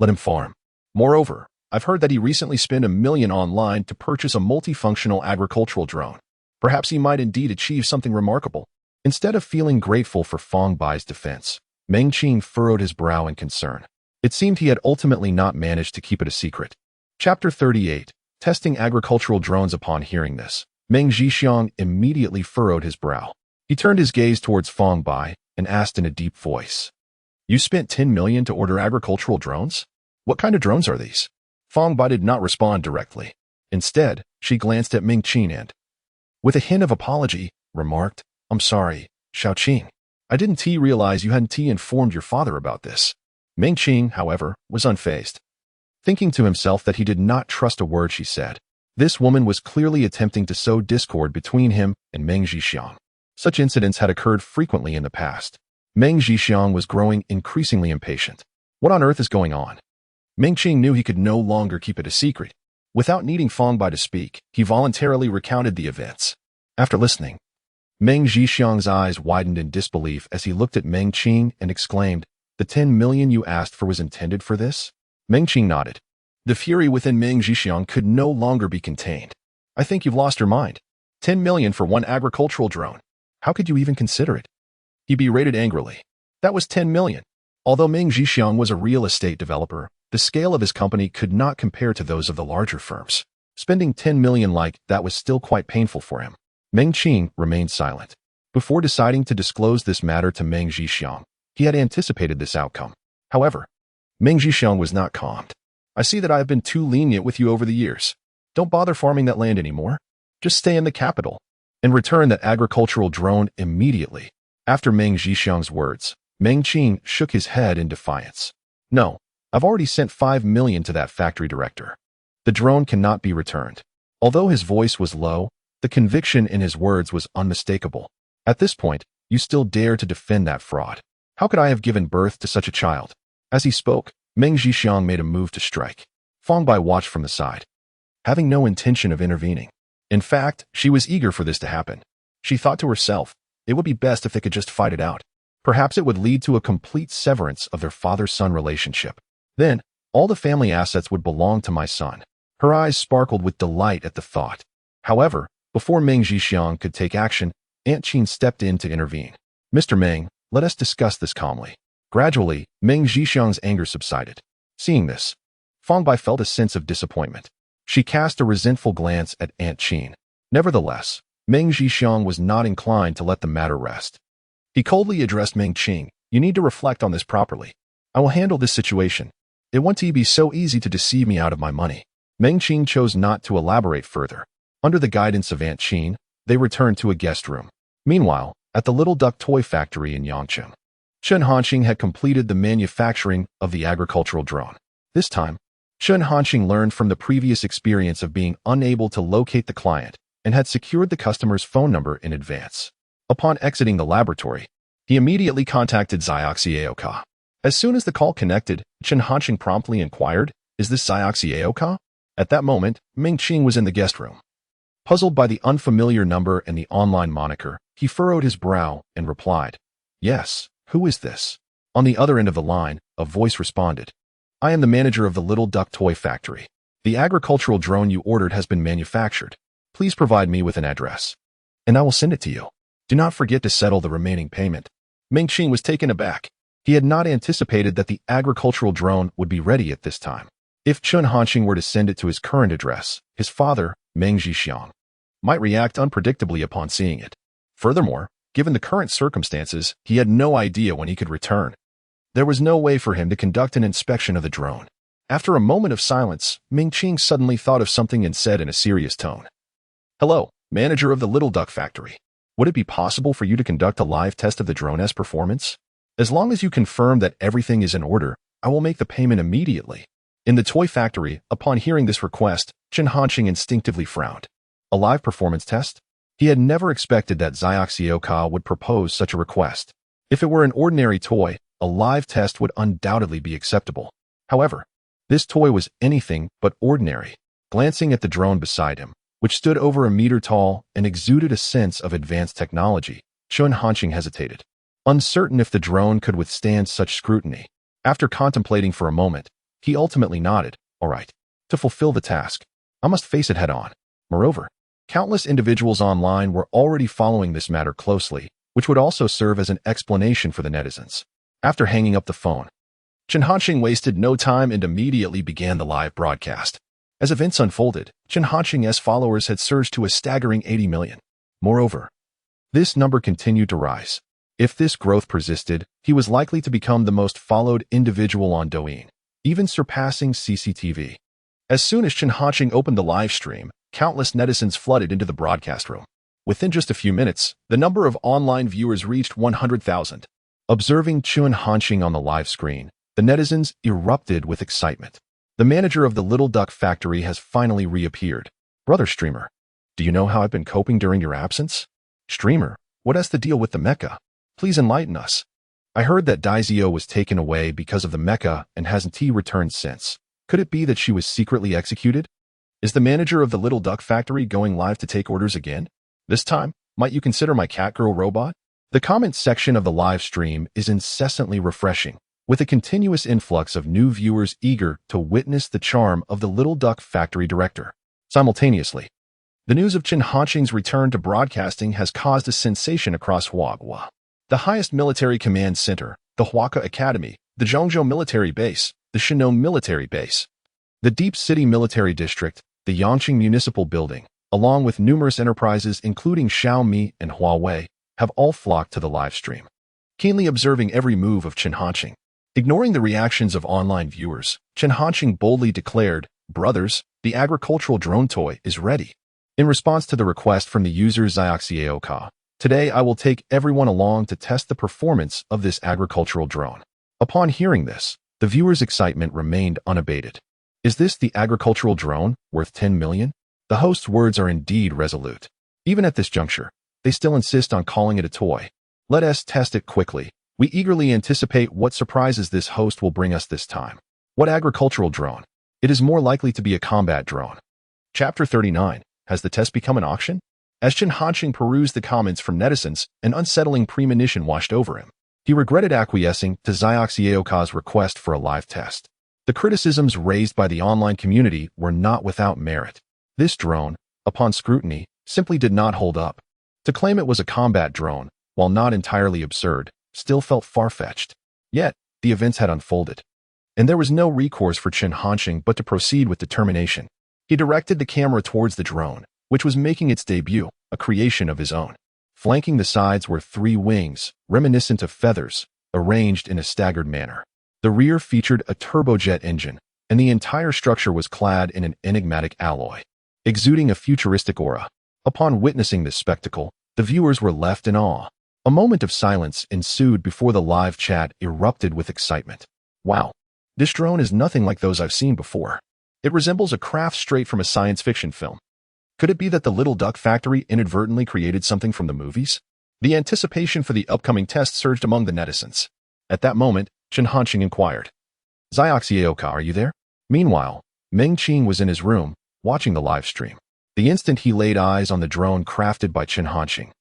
let him farm. Moreover, I've heard that he recently spent $1 million online to purchase a multifunctional agricultural drone. Perhaps he might indeed achieve something remarkable. Instead of feeling grateful for Fong Bai's defense, Meng Qing furrowed his brow in concern. It seemed he had ultimately not managed to keep it a secret. Chapter 38. Testing agricultural drones. Upon hearing this, Meng Zhixiang immediately furrowed his brow. He turned his gaze towards Fong Bai and asked in a deep voice, You spent $10 million to order agricultural drones? What kind of drones are these? Fong Bai did not respond directly. Instead, she glanced at Meng Qing and, with a hint of apology, remarked, I'm sorry, Xiaoqing. I didn't realize you hadn't informed your father about this. Meng Qing, however, was unfazed, thinking to himself that he did not trust a word she said. This woman was clearly attempting to sow discord between him and Meng Zhixiang. Such incidents had occurred frequently in the past. Meng Zhixiang was growing increasingly impatient. What on earth is going on? Meng Qing knew he could no longer keep it a secret. Without needing Fong Bai to speak, he voluntarily recounted the events. After listening, Meng Zhixiang's eyes widened in disbelief as he looked at Meng Qing and exclaimed, The $10 million you asked for was intended for this? Meng Qing nodded. The fury within Meng Zhixiang could no longer be contained. I think you've lost your mind. $10 million for one agricultural drone. How could you even consider it? He berated angrily. That was $10 million. Although Meng Zhixiang was a real estate developer, the scale of his company could not compare to those of the larger firms. Spending $10 million like that was still quite painful for him. Meng Qing remained silent. Before deciding to disclose this matter to Meng Zhixiang, he had anticipated this outcome. However, Meng Zhixiang was not calmed. I see that I have been too lenient with you over the years. Don't bother farming that land anymore. Just stay in the capital and return that agricultural drone immediately. After Meng Zhixiang's words, Meng Qing shook his head in defiance. No, I've already sent $5 million to that factory director. The drone cannot be returned. Although his voice was low, the conviction in his words was unmistakable. At this point, you still dare to defend that fraud. How could I have given birth to such a child? As he spoke, Meng Zhixiang made a move to strike. Fong Bai watched from the side, having no intention of intervening. In fact, she was eager for this to happen. She thought to herself, it would be best if they could just fight it out. Perhaps it would lead to a complete severance of their father-son relationship. Then, All the family assets would belong to my son. Her eyes sparkled with delight at the thought. However, before Meng Zhixiang could take action, Aunt Qin stepped in to intervene. Mr. Meng, let us discuss this calmly. Gradually, Meng Zhixiang's anger subsided. Seeing this, Fang Bai felt a sense of disappointment. She cast a resentful glance at Aunt Qin. Nevertheless, Meng Zhixiang was not inclined to let the matter rest. He coldly addressed Meng Qing. You need to reflect on this properly. I will handle this situation. It won't be so easy to deceive me out of my money. Meng Qing chose not to elaborate further. Under the guidance of Aunt Qin, they returned to a guest room. Meanwhile, at the Little Duck Toy Factory in Yangcheng, Chen Hanqing had completed the manufacturing of the agricultural drone. This time, Chen Hanqing learned from the previous experience of being unable to locate the client and had secured the customer's phone number in advance. Upon exiting the laboratory, he immediately contacted Xiaoxi. As soon as the call connected, Chen Hanqing promptly inquired, "Is this Xiaoxi?" At that moment, Meng Qing was in the guest room. Puzzled by the unfamiliar number and the online moniker, he furrowed his brow and replied, "Yes, who is this?" On the other end of the line, a voice responded, "I am the manager of the Little Duck Toy Factory. The agricultural drone you ordered has been manufactured. Please provide me with an address, and I will send it to you. Do not forget to settle the remaining payment." Meng Qing was taken aback. He had not anticipated that the agricultural drone would be ready at this time. If Chen Hanqing were to send it to his current address, his father, Meng Zhixiang, might react unpredictably upon seeing it. Furthermore, given the current circumstances, he had no idea when he could return. There was no way for him to conduct an inspection of the drone. After a moment of silence, Meng Qing suddenly thought of something and said in a serious tone, "Hello, manager of the Little Duck Factory. Would it be possible for you to conduct a live test of the drone's performance? As long as you confirm that everything is in order, I will make the payment immediately." In the toy factory, upon hearing this request, Chen Hanqing instinctively frowned. A live performance test? He had never expected that Xiaoxi would propose such a request. If it were an ordinary toy, a live test would undoubtedly be acceptable. However, this toy was anything but ordinary. Glancing at the drone beside him, which stood over a meter tall and exuded a sense of advanced technology, Chen Hanqing hesitated, uncertain if the drone could withstand such scrutiny. After contemplating for a moment, he ultimately nodded. "All right. To fulfill the task, I must face it head-on." Moreover, countless individuals online were already following this matter closely, which would also serve as an explanation for the netizens. After hanging up the phone, Chen Hanqing wasted no time and immediately began the live broadcast. As events unfolded, Chen Hanqing's followers had surged to a staggering 80 million. Moreover, this number continued to rise. If this growth persisted, he was likely to become the most followed individual on Douyin, even surpassing CCTV. As soon as Chen Hanqing opened the live stream, countless netizens flooded into the broadcast room. Within just a few minutes, the number of online viewers reached 100,000. Observing Chen Hanqing on the live screen, the netizens erupted with excitement. The manager of the Little Duck Factory has finally reappeared. "Brother streamer, do you know how I've been coping during your absence?" "Streamer, what has to deal with the mecha? Please enlighten us. I heard that Daizio was taken away because of the mecha and hasn't returned since. Could it be that she was secretly executed? Is the manager of the Little Duck Factory going live to take orders again? This time, might you consider my catgirl robot?" The comments section of the live stream is incessantly refreshing, with a continuous influx of new viewers eager to witness the charm of the Little Duck Factory director. Simultaneously, the news of Chen Hanqing's return to broadcasting has caused a sensation across Huaghua. The highest military command center, the Huaka Academy, the Zhongzhou Military Base, the Shinong Military Base, the Deep City Military District, the Yangqing Municipal Building, along with numerous enterprises including Xiaomi and Huawei, have all flocked to the live stream, keenly observing every move of Chen Hanqing. Ignoring the reactions of online viewers, Chen Hanqing boldly declared, "Brothers, the agricultural drone toy is ready." In response to the request from the user Xiaoxi, "Today I will take everyone along to test the performance of this agricultural drone." Upon hearing this, the viewers' excitement remained unabated. "Is this the agricultural drone, worth 10 million? The host's words are indeed resolute. Even at this juncture, they still insist on calling it a toy. Let us test it quickly. We eagerly anticipate what surprises this host will bring us this time. What agricultural drone? It is more likely to be a combat drone." Chapter 39. Has the test become an auction? As Chen Hanqing perused the comments from netizens, an unsettling premonition washed over him. He regretted acquiescing to Xiaoxi's request for a live test. The criticisms raised by the online community were not without merit. This drone, upon scrutiny, simply did not hold up. To claim it was a combat drone, while not entirely absurd, still felt far-fetched. Yet, the events had unfolded. And there was no recourse for Chen Hanqing but to proceed with determination. He directed the camera towards the drone, which was making its debut, a creation of his own. Flanking the sides were 3 wings, reminiscent of feathers, arranged in a staggered manner. The rear featured a turbojet engine, and the entire structure was clad in an enigmatic alloy, exuding a futuristic aura. Upon witnessing this spectacle, the viewers were left in awe. A moment of silence ensued before the live chat erupted with excitement. Wow, this drone is nothing like those I've seen before. It resembles a craft straight from a science fiction film. Could it be that the Little Duck Factory inadvertently created something from the movies? The anticipation for the upcoming test surged among the netizens. At that moment, Chen Hanqing inquired, "Zioxioka, are you there?" Meanwhile, Meng Qing was in his room, watching the live stream. The instant he laid eyes on the drone crafted by Chen Hanqing,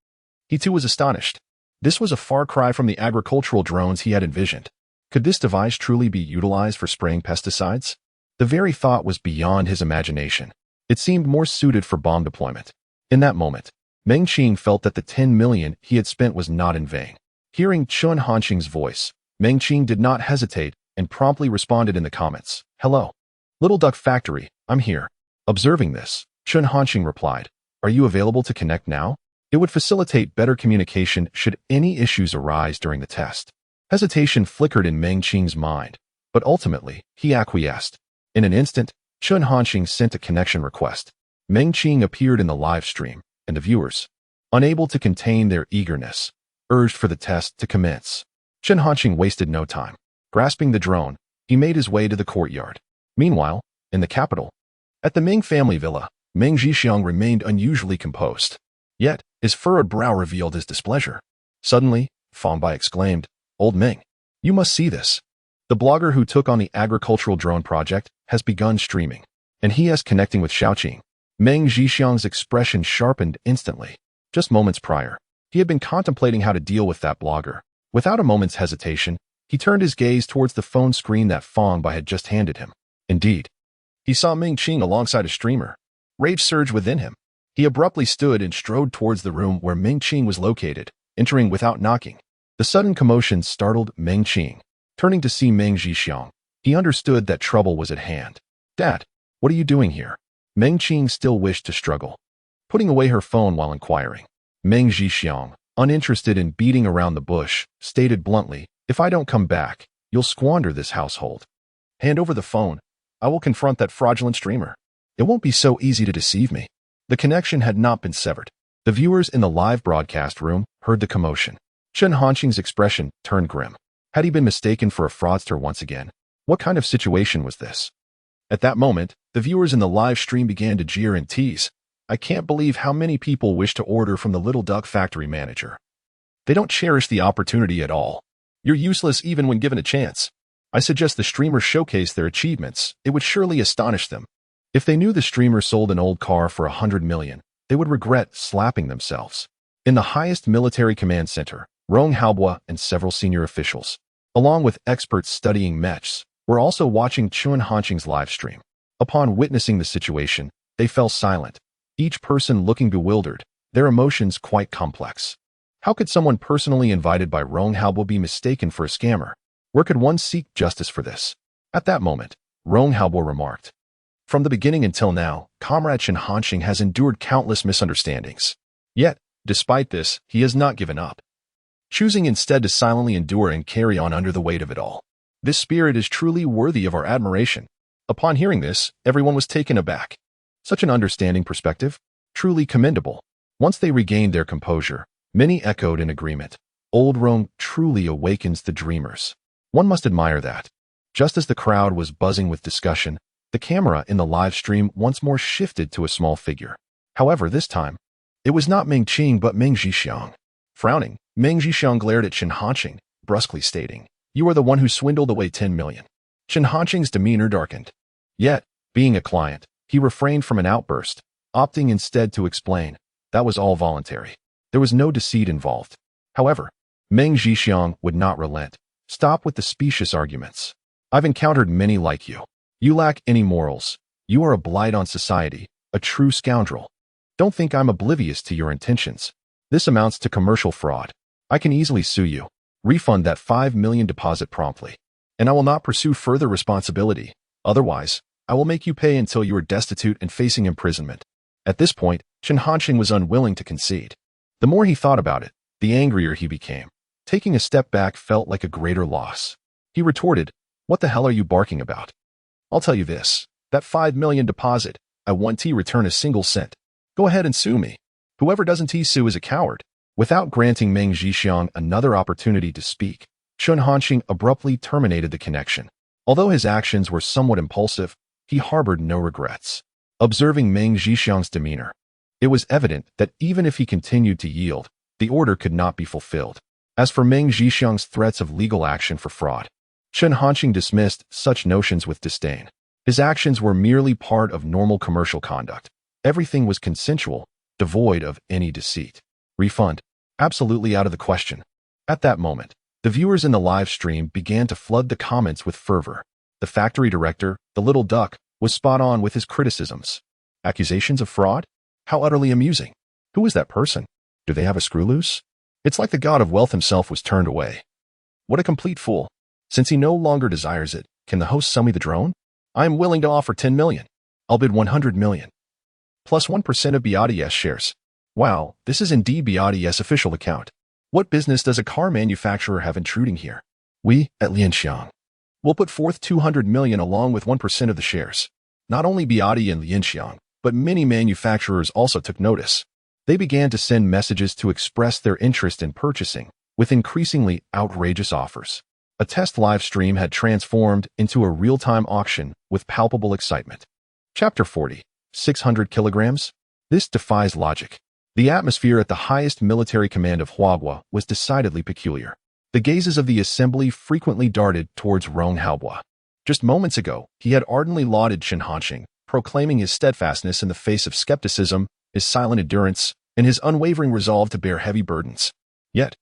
he too was astonished. This was a far cry from the agricultural drones he had envisioned. Could this device truly be utilized for spraying pesticides? The very thought was beyond his imagination. It seemed more suited for bomb deployment. In that moment, Meng Qing felt that the 10 million he had spent was not in vain. Hearing Chen Hanqing's voice, Meng Qing did not hesitate and promptly responded in the comments, "Hello. Little Duck Factory, I'm here." Observing this, Chen Hanqing replied, "Are you available to connect now? It would facilitate better communication should any issues arise during the test." Hesitation flickered in Meng Qing's mind, but ultimately, he acquiesced. In an instant, Chen Hanqing sent a connection request. Meng Qing appeared in the live stream, and the viewers, unable to contain their eagerness, urged for the test to commence. Chen Hanqing wasted no time. Grasping the drone, he made his way to the courtyard. Meanwhile, in the capital, at the Ming family villa, Meng Zhixiang remained unusually composed. Yet, his furrowed brow revealed his displeasure. Suddenly, Fang Bai exclaimed, "Old Meng, you must see this. The blogger who took on the agricultural drone project has begun streaming, and he is connecting with Xiaoqing." Meng Zhixiang's expression sharpened instantly. Just moments prior, he had been contemplating how to deal with that blogger. Without a moment's hesitation, he turned his gaze towards the phone screen that Fang Bai had just handed him. Indeed, he saw Meng Qing alongside a streamer. Rage surged within him. He abruptly stood and strode towards the room where Meng Qing was located, entering without knocking. The sudden commotion startled Meng Qing. Turning to see Meng Zhixiang, he understood that trouble was at hand. "Dad, what are you doing here?" Meng Qing still wished to struggle, putting away her phone while inquiring. Meng Zhixiang, uninterested in beating around the bush, stated bluntly, "If I don't come back, you'll squander this household. Hand over the phone. I will confront that fraudulent streamer. It won't be so easy to deceive me." The connection had not been severed. The viewers in the live broadcast room heard the commotion. Chen Hanqing's expression turned grim. Had he been mistaken for a fraudster once again? What kind of situation was this? At that moment, the viewers in the live stream began to jeer and tease. "I can't believe how many people wish to order from the Little Duck Factory manager. They don't cherish the opportunity at all. You're useless even when given a chance. I suggest the streamers showcase their achievements. It would surely astonish them. If they knew the streamer sold an old car for 100 million, they would regret slapping themselves." In the highest military command center, Rong Haobua and several senior officials, along with experts studying mechs, were also watching Chen Hanqing's live stream. Upon witnessing the situation, they fell silent, each person looking bewildered, their emotions quite complex. How could someone personally invited by Rong Haobua be mistaken for a scammer? Where could one seek justice for this? At that moment, Rong Haobua remarked, "From the beginning until now, Comrade Chen Hanqing has endured countless misunderstandings. Yet, despite this, he has not given up, choosing instead to silently endure and carry on under the weight of it all. This spirit is truly worthy of our admiration." Upon hearing this, everyone was taken aback. Such an understanding perspective, truly commendable. Once they regained their composure, many echoed in agreement. Old Rong truly awakens the dreamers. One must admire that. Just as the crowd was buzzing with discussion, the camera in the live stream once more shifted to a small figure. However, this time, it was not Meng Qing but Meng Zhixiang. Frowning, Meng Zhixiang glared at Chen Hanqing, brusquely stating, "You are the one who swindled away 10 million. Chen Hanqing's demeanor darkened. Yet, being a client, he refrained from an outburst, opting instead to explain, that was all voluntary. There was no deceit involved. However, Meng Zhixiang would not relent. Stop with the specious arguments. I've encountered many like you. You lack any morals. You are a blight on society, a true scoundrel. Don't think I'm oblivious to your intentions. This amounts to commercial fraud. I can easily sue you. Refund that 5 million deposit promptly. And I will not pursue further responsibility. Otherwise, I will make you pay until you are destitute and facing imprisonment. At this point, Chen Hanqing was unwilling to concede. The more he thought about it, the angrier he became. Taking a step back felt like a greater loss. He retorted, "What the hell are you barking about? I'll tell you this. That 5 million deposit, I want to return a single cent. Go ahead and sue me. Whoever doesn't sue is a coward." Without granting Meng Zhixiang another opportunity to speak, Chen Hanqing abruptly terminated the connection. Although his actions were somewhat impulsive, he harbored no regrets. Observing Meng Zhixiang's demeanor, it was evident that even if he continued to yield, the order could not be fulfilled. As for Meng Zhixiang's threats of legal action for fraud, Chen Hanqing dismissed such notions with disdain. His actions were merely part of normal commercial conduct. Everything was consensual, devoid of any deceit. Refund? Absolutely out of the question. At that moment, the viewers in the live stream began to flood the comments with fervor. The factory director, the little duck, was spot on with his criticisms. Accusations of fraud? How utterly amusing. Who is that person? Do they have a screw loose? It's like the god of wealth himself was turned away. What a complete fool. Since he no longer desires it, can the host sell me the drone? I am willing to offer 10 million. I'll bid 100 million. Plus 1% of BIODS shares. Wow, this is indeed BIODS official account. What business does a car manufacturer have intruding here? We, at Lianxiang, will put forth 200 million along with 1% of the shares. Not only BIODI and Lianxiang, but many manufacturers also took notice. They began to send messages to express their interest in purchasing, with increasingly outrageous offers. A test live stream had transformed into a real-time auction with palpable excitement. Chapter 40. 600 kilograms? This defies logic. The atmosphere at the highest military command of Huagua was decidedly peculiar. The gazes of the assembly frequently darted towards Rong Haobua. Just moments ago, he had ardently lauded Chen Hanqing, proclaiming his steadfastness in the face of skepticism, his silent endurance, and his unwavering resolve to bear heavy burdens. Yet,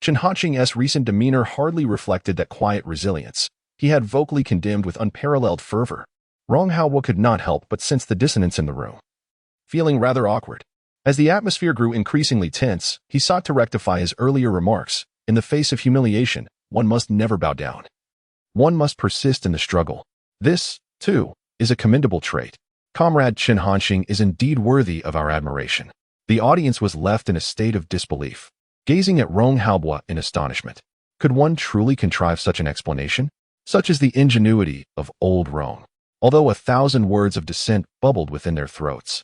Chen Hanqing's recent demeanor hardly reflected that quiet resilience. He had vocally condemned with unparalleled fervor. Rong Haobua could not help but sense the dissonance in the room. Feeling rather awkward, as the atmosphere grew increasingly tense, he sought to rectify his earlier remarks. In the face of humiliation, one must never bow down. One must persist in the struggle. This, too, is a commendable trait. Comrade Chen Hanqing is indeed worthy of our admiration. The audience was left in a state of disbelief, gazing at Rong Haobua in astonishment. Could one truly contrive such an explanation? Such is the ingenuity of old Rong. Although 1,000 words of dissent bubbled within their throats,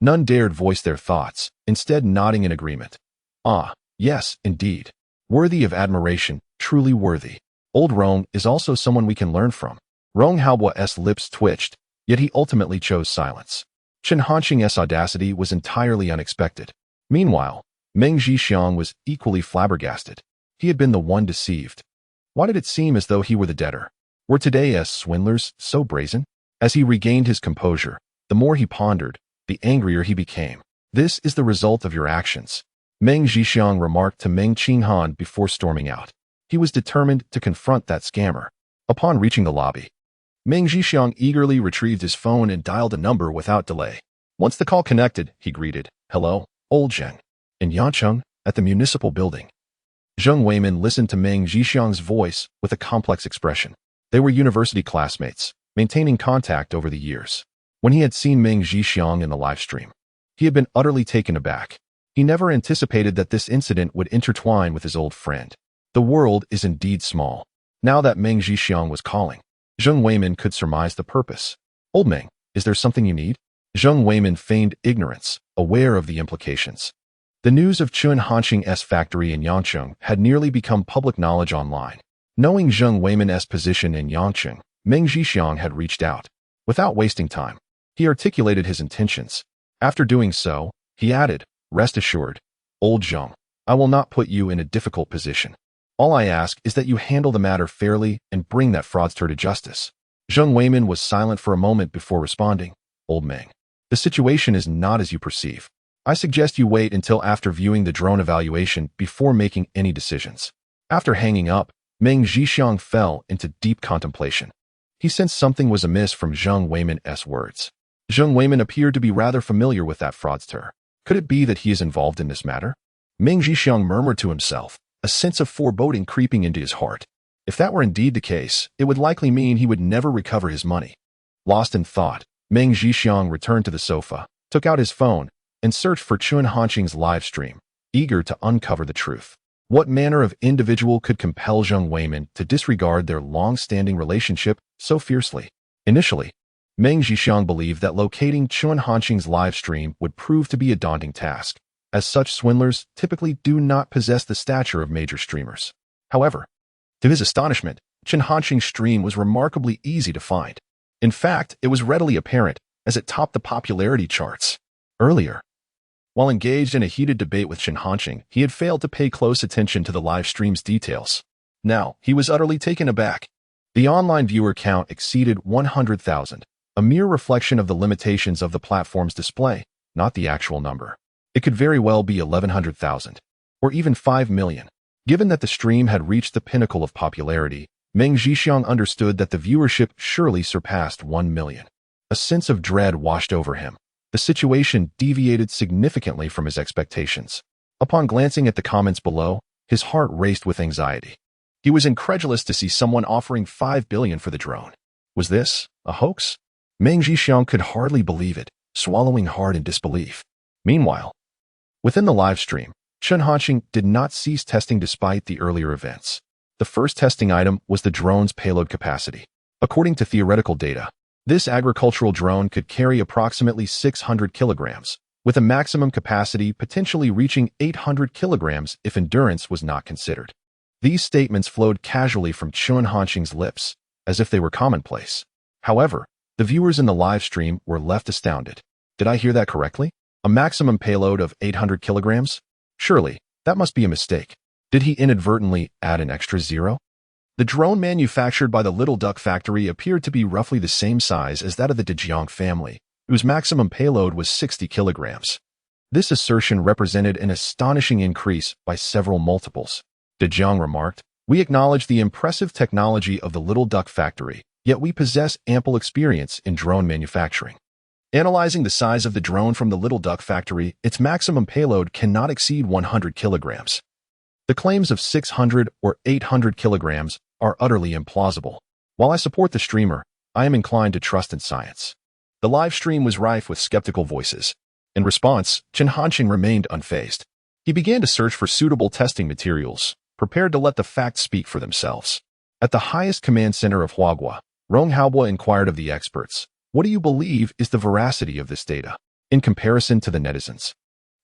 none dared voice their thoughts, instead nodding in agreement. Ah, yes, indeed. Worthy of admiration, truly worthy. Old Rong is also someone we can learn from. Rong Haobua's lips twitched, yet he ultimately chose silence. Chen Hanqing's audacity was entirely unexpected. Meanwhile, Meng Zhixiang was equally flabbergasted. He had been the one deceived. Why did it seem as though he were the debtor? Were today's swindlers so brazen? As he regained his composure, the more he pondered, the angrier he became. This is the result of your actions, Meng Zhixiang remarked to Meng Qinghan before storming out. He was determined to confront that scammer. Upon reaching the lobby, Meng Zhixiang eagerly retrieved his phone and dialed a number without delay. Once the call connected, he greeted, "Hello, old Zheng." In Yancheng, at the municipal building. Zheng Weimin listened to Meng Zhixiang's voice with a complex expression. They were university classmates, maintaining contact over the years. When he had seen Meng Zhixiang in the live stream, he had been utterly taken aback. He never anticipated that this incident would intertwine with his old friend. The world is indeed small. Now that Meng Zhixiang was calling, Zheng Weimin could surmise the purpose. "Old Meng, is there something you need?" Zheng Weimin feigned ignorance, aware of the implications. The news of Chen Hanqing's factory in Yangcheng had nearly become public knowledge online. Knowing Zheng Weimin's position in Yangcheng, Meng Zhixiang had reached out. Without wasting time, he articulated his intentions. After doing so, he added, "Rest assured, old Zheng, I will not put you in a difficult position. All I ask is that you handle the matter fairly and bring that fraudster to justice." Zheng Weimin was silent for a moment before responding, "Old Meng, the situation is not as you perceive. I suggest you wait until after viewing the drone evaluation before making any decisions." After hanging up, Meng Zhixiang fell into deep contemplation. He sensed something was amiss from Zheng Weiman's words. Zheng Weiman appeared to be rather familiar with that fraudster. Could it be that he is involved in this matter? Meng Zhixiang murmured to himself, a sense of foreboding creeping into his heart. If that were indeed the case, it would likely mean he would never recover his money. Lost in thought, Meng Zhixiang returned to the sofa, took out his phone, and searched for Chun Hanqing's live stream, eager to uncover the truth. What manner of individual could compel Zheng Weiman to disregard their long-standing relationship so fiercely? Initially, Meng Zhixiang believed that locating Chun Hanqing's live stream would prove to be a daunting task, as such swindlers typically do not possess the stature of major streamers. However, to his astonishment, Chun Hanqing's stream was remarkably easy to find. In fact, it was readily apparent as it topped the popularity charts. Earlier, while engaged in a heated debate with Chun Hanqing, he had failed to pay close attention to the live stream's details. Now, he was utterly taken aback. The online viewer count exceeded 100,000, a mere reflection of the limitations of the platform's display, not the actual number. It could very well be 1,100,000, or even 5 million. Given that the stream had reached the pinnacle of popularity, Meng Zhixiang understood that the viewership surely surpassed 1 million. A sense of dread washed over him. The situation deviated significantly from his expectations. Upon glancing at the comments below, his heart raced with anxiety. He was incredulous to see someone offering 5 billion for the drone. Was this a hoax? Meng Zhixiang could hardly believe it, swallowing hard in disbelief. Meanwhile, within the live stream, Chun Hanqing did not cease testing despite the earlier events. The first testing item was the drone's payload capacity. According to theoretical data, this agricultural drone could carry approximately 600 kilograms, with a maximum capacity potentially reaching 800 kilograms if endurance was not considered. These statements flowed casually from Chun Hanqing's lips, as if they were commonplace. However, the viewers in the live stream were left astounded. Did I hear that correctly? A maximum payload of 800 kilograms? Surely, that must be a mistake. Did he inadvertently add an extra zero? The drone manufactured by the Little Duck factory appeared to be roughly the same size as that of the Dejiang family, whose maximum payload was 60 kilograms. This assertion represented an astonishing increase by several multiples. Dejiang remarked, "We acknowledge the impressive technology of the Little Duck factory, yet we possess ample experience in drone manufacturing. Analyzing the size of the drone from the Little Duck factory, its maximum payload cannot exceed 100 kilograms. The claims of 600 or 800 kilograms are utterly implausible. While I support the streamer, I am inclined to trust in science." The live stream was rife with skeptical voices. In response, Chun Hanqing remained unfazed. He began to search for suitable testing materials, prepared to let the facts speak for themselves. At the highest command center of Huagua, Rong Haobo inquired of the experts, "What do you believe is the veracity of this data, in comparison to the netizens?"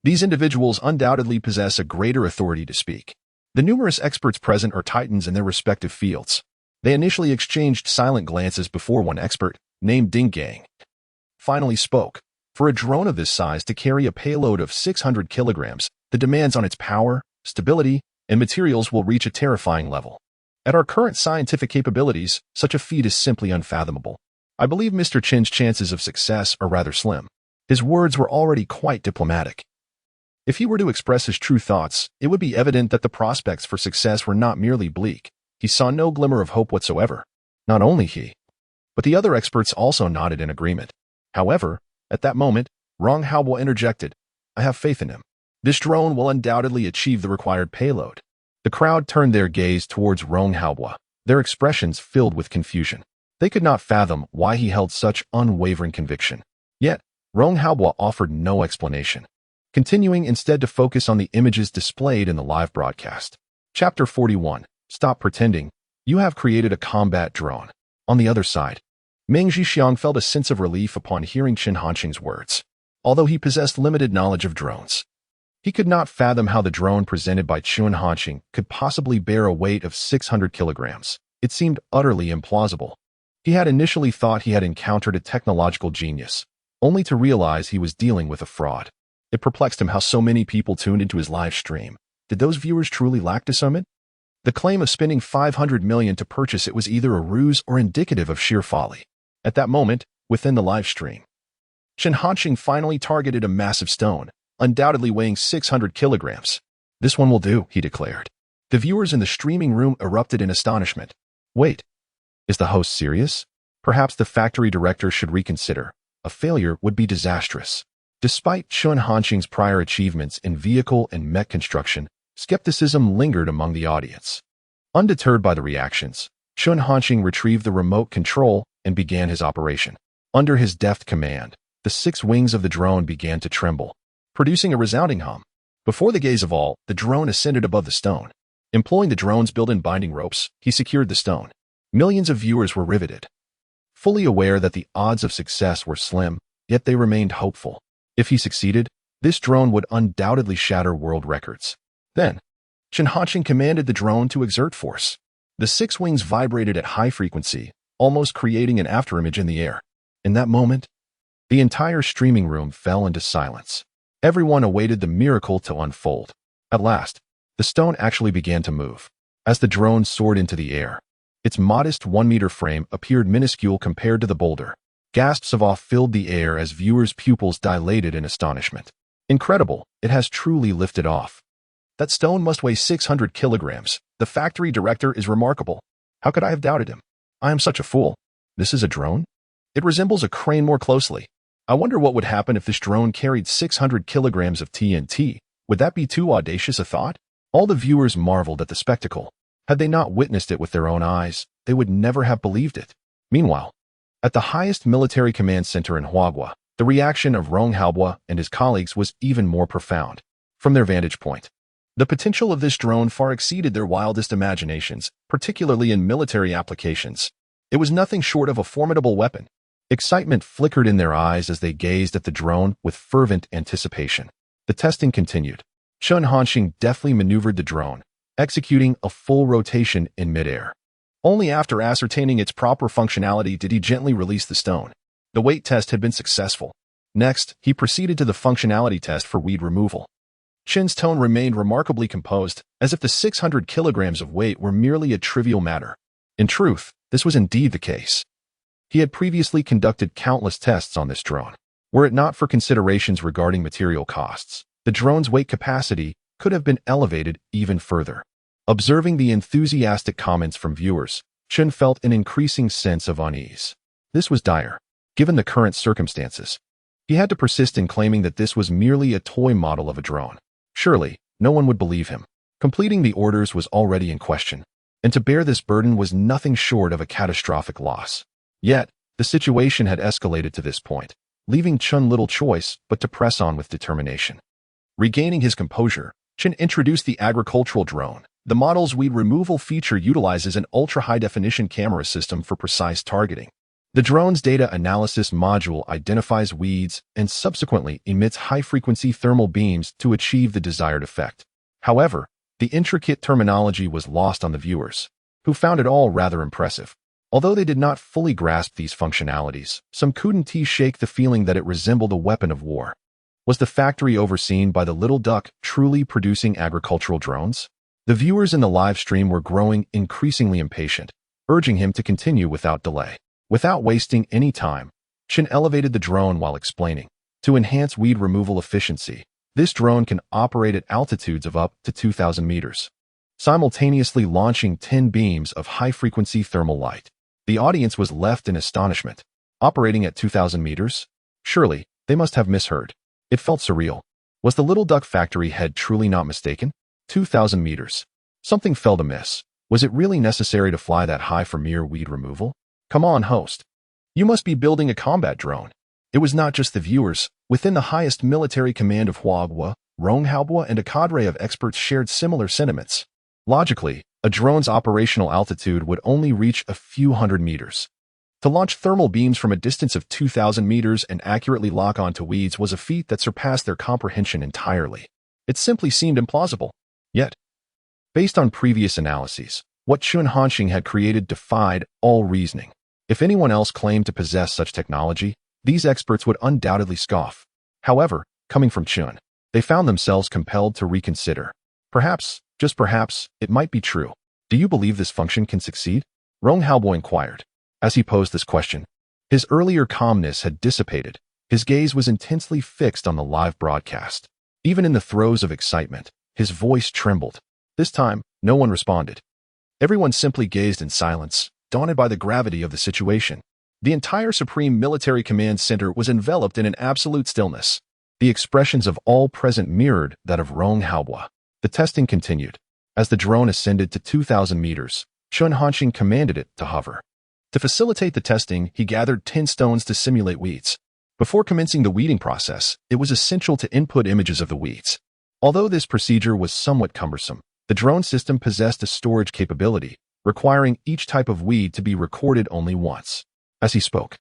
These individuals undoubtedly possess a greater authority to speak. The numerous experts present are titans in their respective fields. They initially exchanged silent glances before one expert, named Ding Gang, finally spoke. For a drone of this size to carry a payload of 600 kilograms, the demands on its power, stability, and materials will reach a terrifying level. At our current scientific capabilities, such a feat is simply unfathomable. I believe Mr. Chin's chances of success are rather slim. His words were already quite diplomatic. If he were to express his true thoughts, it would be evident that the prospects for success were not merely bleak. He saw no glimmer of hope whatsoever. Not only he, but the other experts also nodded in agreement. However, at that moment, Rong Haobo interjected, "I have faith in him. This drone will undoubtedly achieve the required payload." The crowd turned their gaze towards Rong Haobo, their expressions filled with confusion. They could not fathom why he held such unwavering conviction. Yet, Rong Haobo offered no explanation, continuing instead to focus on the images displayed in the live broadcast. Chapter 41. Stop pretending. You have created a combat drone. On the other side, Meng Zhixiang felt a sense of relief upon hearing Chun Hanqing's words. Although he possessed limited knowledge of drones, he could not fathom how the drone presented by Chun Hanqing could possibly bear a weight of 600 kilograms. It seemed utterly implausible. He had initially thought he had encountered a technological genius, only to realize he was dealing with a fraud. It perplexed him how so many people tuned into his live stream. Did those viewers truly lack discernment? The claim of spending 500 million to purchase it was either a ruse or indicative of sheer folly. At that moment, within the live stream, Chun Hanqing finally targeted a massive stone, undoubtedly weighing 600 kilograms. "This one will do," he declared. The viewers in the streaming room erupted in astonishment. Wait, is the host serious? Perhaps the factory director should reconsider. A failure would be disastrous. Despite Chun Hanxing's prior achievements in vehicle and mech construction, skepticism lingered among the audience. Undeterred by the reactions, Chun Hanxing retrieved the remote control and began his operation. Under his deft command, the 6 wings of the drone began to tremble, producing a resounding hum. Before the gaze of all, the drone ascended above the stone. Employing the drone's built-in binding ropes, he secured the stone. Millions of viewers were riveted. Fully aware that the odds of success were slim, yet they remained hopeful. If he succeeded, this drone would undoubtedly shatter world records. Then, Chun Hanxing commanded the drone to exert force. The 6 wings vibrated at high frequency, almost creating an afterimage in the air. In that moment, the entire streaming room fell into silence. Everyone awaited the miracle to unfold. At last, the stone actually began to move. As the drone soared into the air, its modest 1-meter frame appeared minuscule compared to the boulder. Gasps of awe filled the air as viewers' pupils dilated in astonishment. Incredible, it has truly lifted off. That stone must weigh 600 kilograms. The factory director is remarkable. How could I have doubted him? I am such a fool. This is a drone? It resembles a crane more closely. I wonder what would happen if this drone carried 600 kilograms of TNT. Would that be too audacious a thought? All the viewers marveled at the spectacle. Had they not witnessed it with their own eyes, they would never have believed it. Meanwhile, at the highest military command center in Huagua, the reaction of Rong Haobua and his colleagues was even more profound. From their vantage point, the potential of this drone far exceeded their wildest imaginations, particularly in military applications. It was nothing short of a formidable weapon. Excitement flickered in their eyes as they gazed at the drone with fervent anticipation. The testing continued. Chun Hanxing deftly maneuvered the drone, executing a full rotation in midair. Only after ascertaining its proper functionality did he gently release the stone. The weight test had been successful. Next, he proceeded to the functionality test for weed removal. Chin's tone remained remarkably composed, as if the 600 kilograms of weight were merely a trivial matter. In truth, this was indeed the case. He had previously conducted countless tests on this drone. Were it not for considerations regarding material costs, the drone's weight capacity could have been elevated even further. Observing the enthusiastic comments from viewers, Chen felt an increasing sense of unease. This was dire, given the current circumstances. He had to persist in claiming that this was merely a toy model of a drone. Surely, no one would believe him. Completing the orders was already in question, and to bear this burden was nothing short of a catastrophic loss. Yet, the situation had escalated to this point, leaving Chen little choice but to press on with determination. Regaining his composure, Chen introduced the agricultural drone. The model's weed removal feature utilizes an ultra-high-definition camera system for precise targeting. The drone's data analysis module identifies weeds and subsequently emits high-frequency thermal beams to achieve the desired effect. However, the intricate terminology was lost on the viewers, who found it all rather impressive. Although they did not fully grasp these functionalities, some couldn't shake the feeling that it resembled a weapon of war. Was the factory overseen by the little duck truly producing agricultural drones? The viewers in the live stream were growing increasingly impatient, urging him to continue without delay. Without wasting any time, Chen elevated the drone while explaining. To enhance weed removal efficiency, this drone can operate at altitudes of up to 2,000 meters, simultaneously launching 10 beams of high-frequency thermal light. The audience was left in astonishment. Operating at 2,000 meters? Surely, they must have misheard. It felt surreal. Was the little duck factory head truly not mistaken? 2,000 meters. Something felt amiss. Was it really necessary to fly that high for mere weed removal? Come on, host. You must be building a combat drone. It was not just the viewers. Within the highest military command of Huagua, Rong Haobua and a cadre of experts shared similar sentiments. Logically, a drone's operational altitude would only reach a few hundred meters. To launch thermal beams from a distance of 2,000 meters and accurately lock onto weeds was a feat that surpassed their comprehension entirely. It simply seemed implausible. Yet, based on previous analyses, what Chun Hanxing had created defied all reasoning. If anyone else claimed to possess such technology, these experts would undoubtedly scoff. However, coming from Chun, they found themselves compelled to reconsider. Perhaps, just perhaps, it might be true. Do you believe this function can succeed? Rong Haobua inquired. As he posed this question, his earlier calmness had dissipated. His gaze was intensely fixed on the live broadcast. Even in the throes of excitement, his voice trembled. This time, No one responded. Everyone simply gazed in silence, daunted by the gravity of the situation. The entire Supreme Military Command Center was enveloped in an absolute stillness. The expressions of all present mirrored that of Rong Haobwa. The testing continued. As the drone ascended to 2,000 meters, Chun Hanxing commanded it to hover. To facilitate the testing, he gathered 10 stones to simulate weeds. Before commencing the weeding process, it was essential to input images of the weeds. Although this procedure was somewhat cumbersome, the drone system possessed a storage capability, requiring each type of weed to be recorded only once. As he spoke,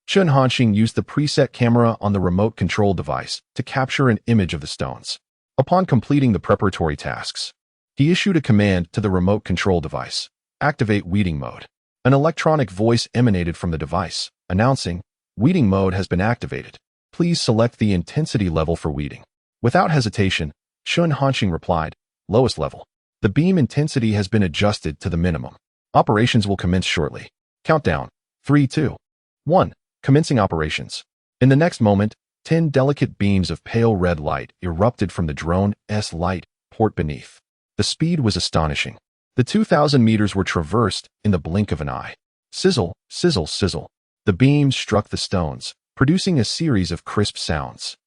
Chun Hanxing used the preset camera on the remote control device to capture an image of the stones. Upon completing the preparatory tasks, he issued a command to the remote control device, activate weeding mode. An electronic voice emanated from the device, announcing, "Weeding mode has been activated. Please select the intensity level for weeding." Without hesitation, Chun Hanxing replied, "Lowest level. The beam intensity has been adjusted to the minimum. Operations will commence shortly. Countdown. 3, 2, 1. Commencing operations." In the next moment, 10 delicate beams of pale red light erupted from the drone's light port beneath. The speed was astonishing. The 2,000 meters were traversed in the blink of an eye. Sizzle, sizzle, sizzle. The beams struck the stones, producing a series of crisp sounds.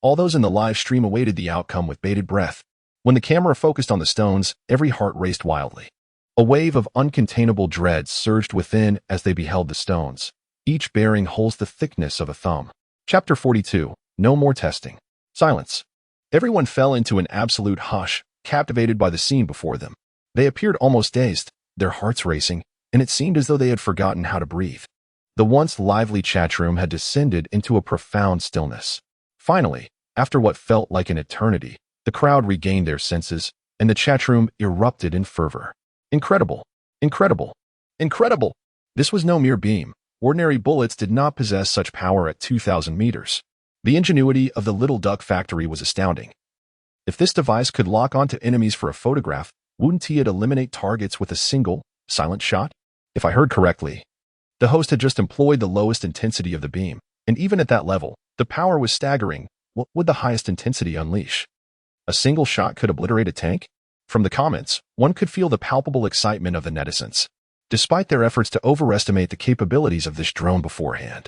All those in the live stream awaited the outcome with bated breath. When the camera focused on the stones, every heart raced wildly. A wave of uncontainable dread surged within as they beheld the stones, each bearing holes the thickness of a thumb. Chapter 42. No more testing. Silence. Everyone fell into an absolute hush, captivated by the scene before them. They appeared almost dazed, their hearts racing, and it seemed as though they had forgotten how to breathe. The once lively chatroom had descended into a profound stillness. Finally, after what felt like an eternity, the crowd regained their senses, and the chatroom erupted in fervor. Incredible! Incredible! Incredible! This was no mere beam. Ordinary bullets did not possess such power at 2,000 meters. The ingenuity of the Little Duck Factory was astounding. If this device could lock onto enemies for a photograph, wouldn't it eliminate targets with a single, silent shot? If I heard correctly, the host had just employed the lowest intensity of the beam, and even at that level, the power was staggering. What would the highest intensity unleash? A single shot could obliterate a tank? From the comments, one could feel the palpable excitement of the netizens. Despite their efforts to overestimate the capabilities of this drone beforehand,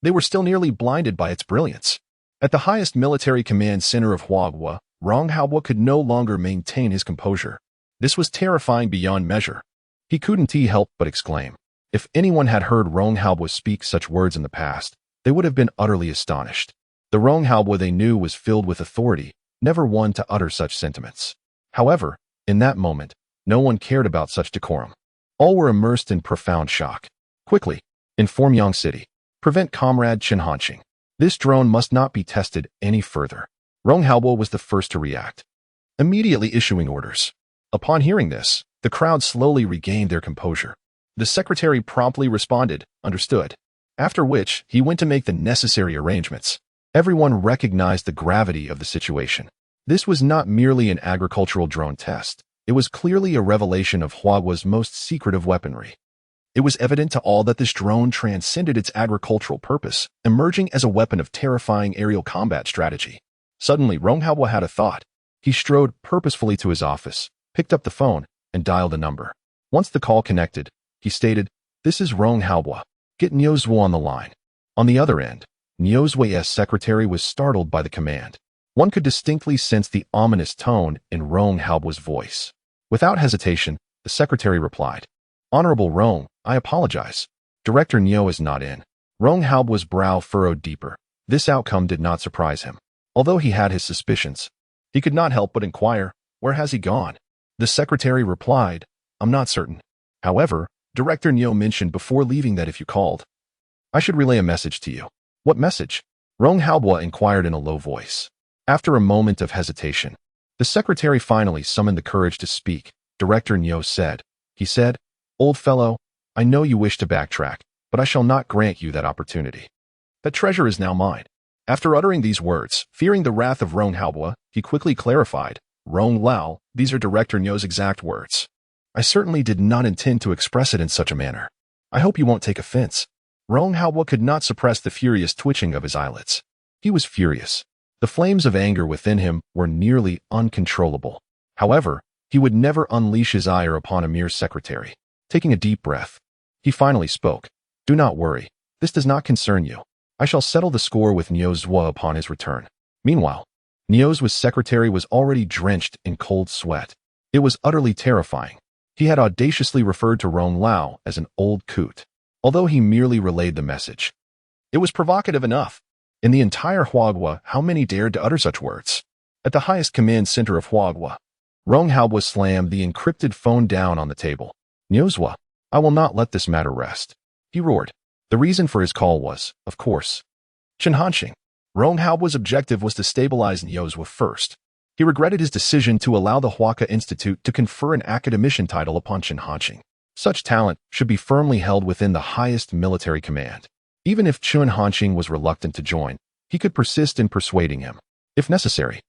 they were still nearly blinded by its brilliance. At the highest military command center of Huagua, Rong Haobwa could no longer maintain his composure. This was terrifying beyond measure. He couldn't help but exclaim. If anyone had heard Rong Haobwa speak such words in the past, they would have been utterly astonished. The Rong Haobwa they knew was filled with authority, never one to utter such sentiments. However, in that moment, no one cared about such decorum. All were immersed in profound shock. Quickly, inform Yang City. Prevent Comrade Chun Hanxing. This drone must not be tested any further. Rong Haobwa was the first to react, immediately issuing orders. Upon hearing this, the crowd slowly regained their composure. The secretary promptly responded, "Understood." After which, he went to make the necessary arrangements. Everyone recognized the gravity of the situation. This was not merely an agricultural drone test. It was clearly a revelation of Huagua's most secretive weaponry. It was evident to all that this drone transcended its agricultural purpose, emerging as a weapon of terrifying aerial combat strategy. Suddenly, Rong Haobwa had a thought. He strode purposefully to his office, picked up the phone, and dialed a number. Once the call connected, he stated, "This is Rong Haobwa. Get Niozwo on the line." On the other end, Niozwo's secretary was startled by the command. One could distinctly sense the ominous tone in Rong Haobwa's voice. Without hesitation, the secretary replied, "Honorable Rong, I apologize. Director Nio is not in." Rong Haobwa's brow furrowed deeper. This outcome did not surprise him. Although he had his suspicions, he could not help but inquire, "Where has he gone?" The secretary replied, "I'm not certain. However, Director Nio mentioned before leaving that if you called, I should relay a message to you." "What message?" Rong Haobwa inquired in a low voice. After a moment of hesitation, the secretary finally summoned the courage to speak. Director Nio said, "Old fellow, I know you wish to backtrack, but I shall not grant you that opportunity. That treasure is now mine." After uttering these words, fearing the wrath of Rong Haobwa, he quickly clarified, "Rong Lao, these are Director Nio's exact words. I certainly did not intend to express it in such a manner. I hope you won't take offense." Rong Haobwa could not suppress the furious twitching of his eyelids. He was furious. The flames of anger within him were nearly uncontrollable. However, He would never unleash his ire upon a mere secretary. Taking a deep breath, he finally spoke. Do not worry. This does not concern you. I shall settle the score with Nyozwa upon his return. Meanwhile, Nyozwa's secretary was already drenched in cold sweat. It was utterly terrifying. He had audaciously referred to Rong Lao as an old coot, although he merely relayed the message. It was provocative enough. In the entire Huagua, how many dared to utter such words? At the highest command center of Huagua, Rong Haobo slammed the encrypted phone down on the table. Nyozwa, I will not let this matter rest. He roared. The reason for his call was, of course, Chenhanxing. Rong Haobo's objective was to stabilize Nyozwa first. He regretted his decision to allow the Huaca Institute to confer an academician title upon Chenhanxing. Such talent should be firmly held within the highest military command. Even if Chenhanxing was reluctant to join, he could persist in persuading him. If necessary,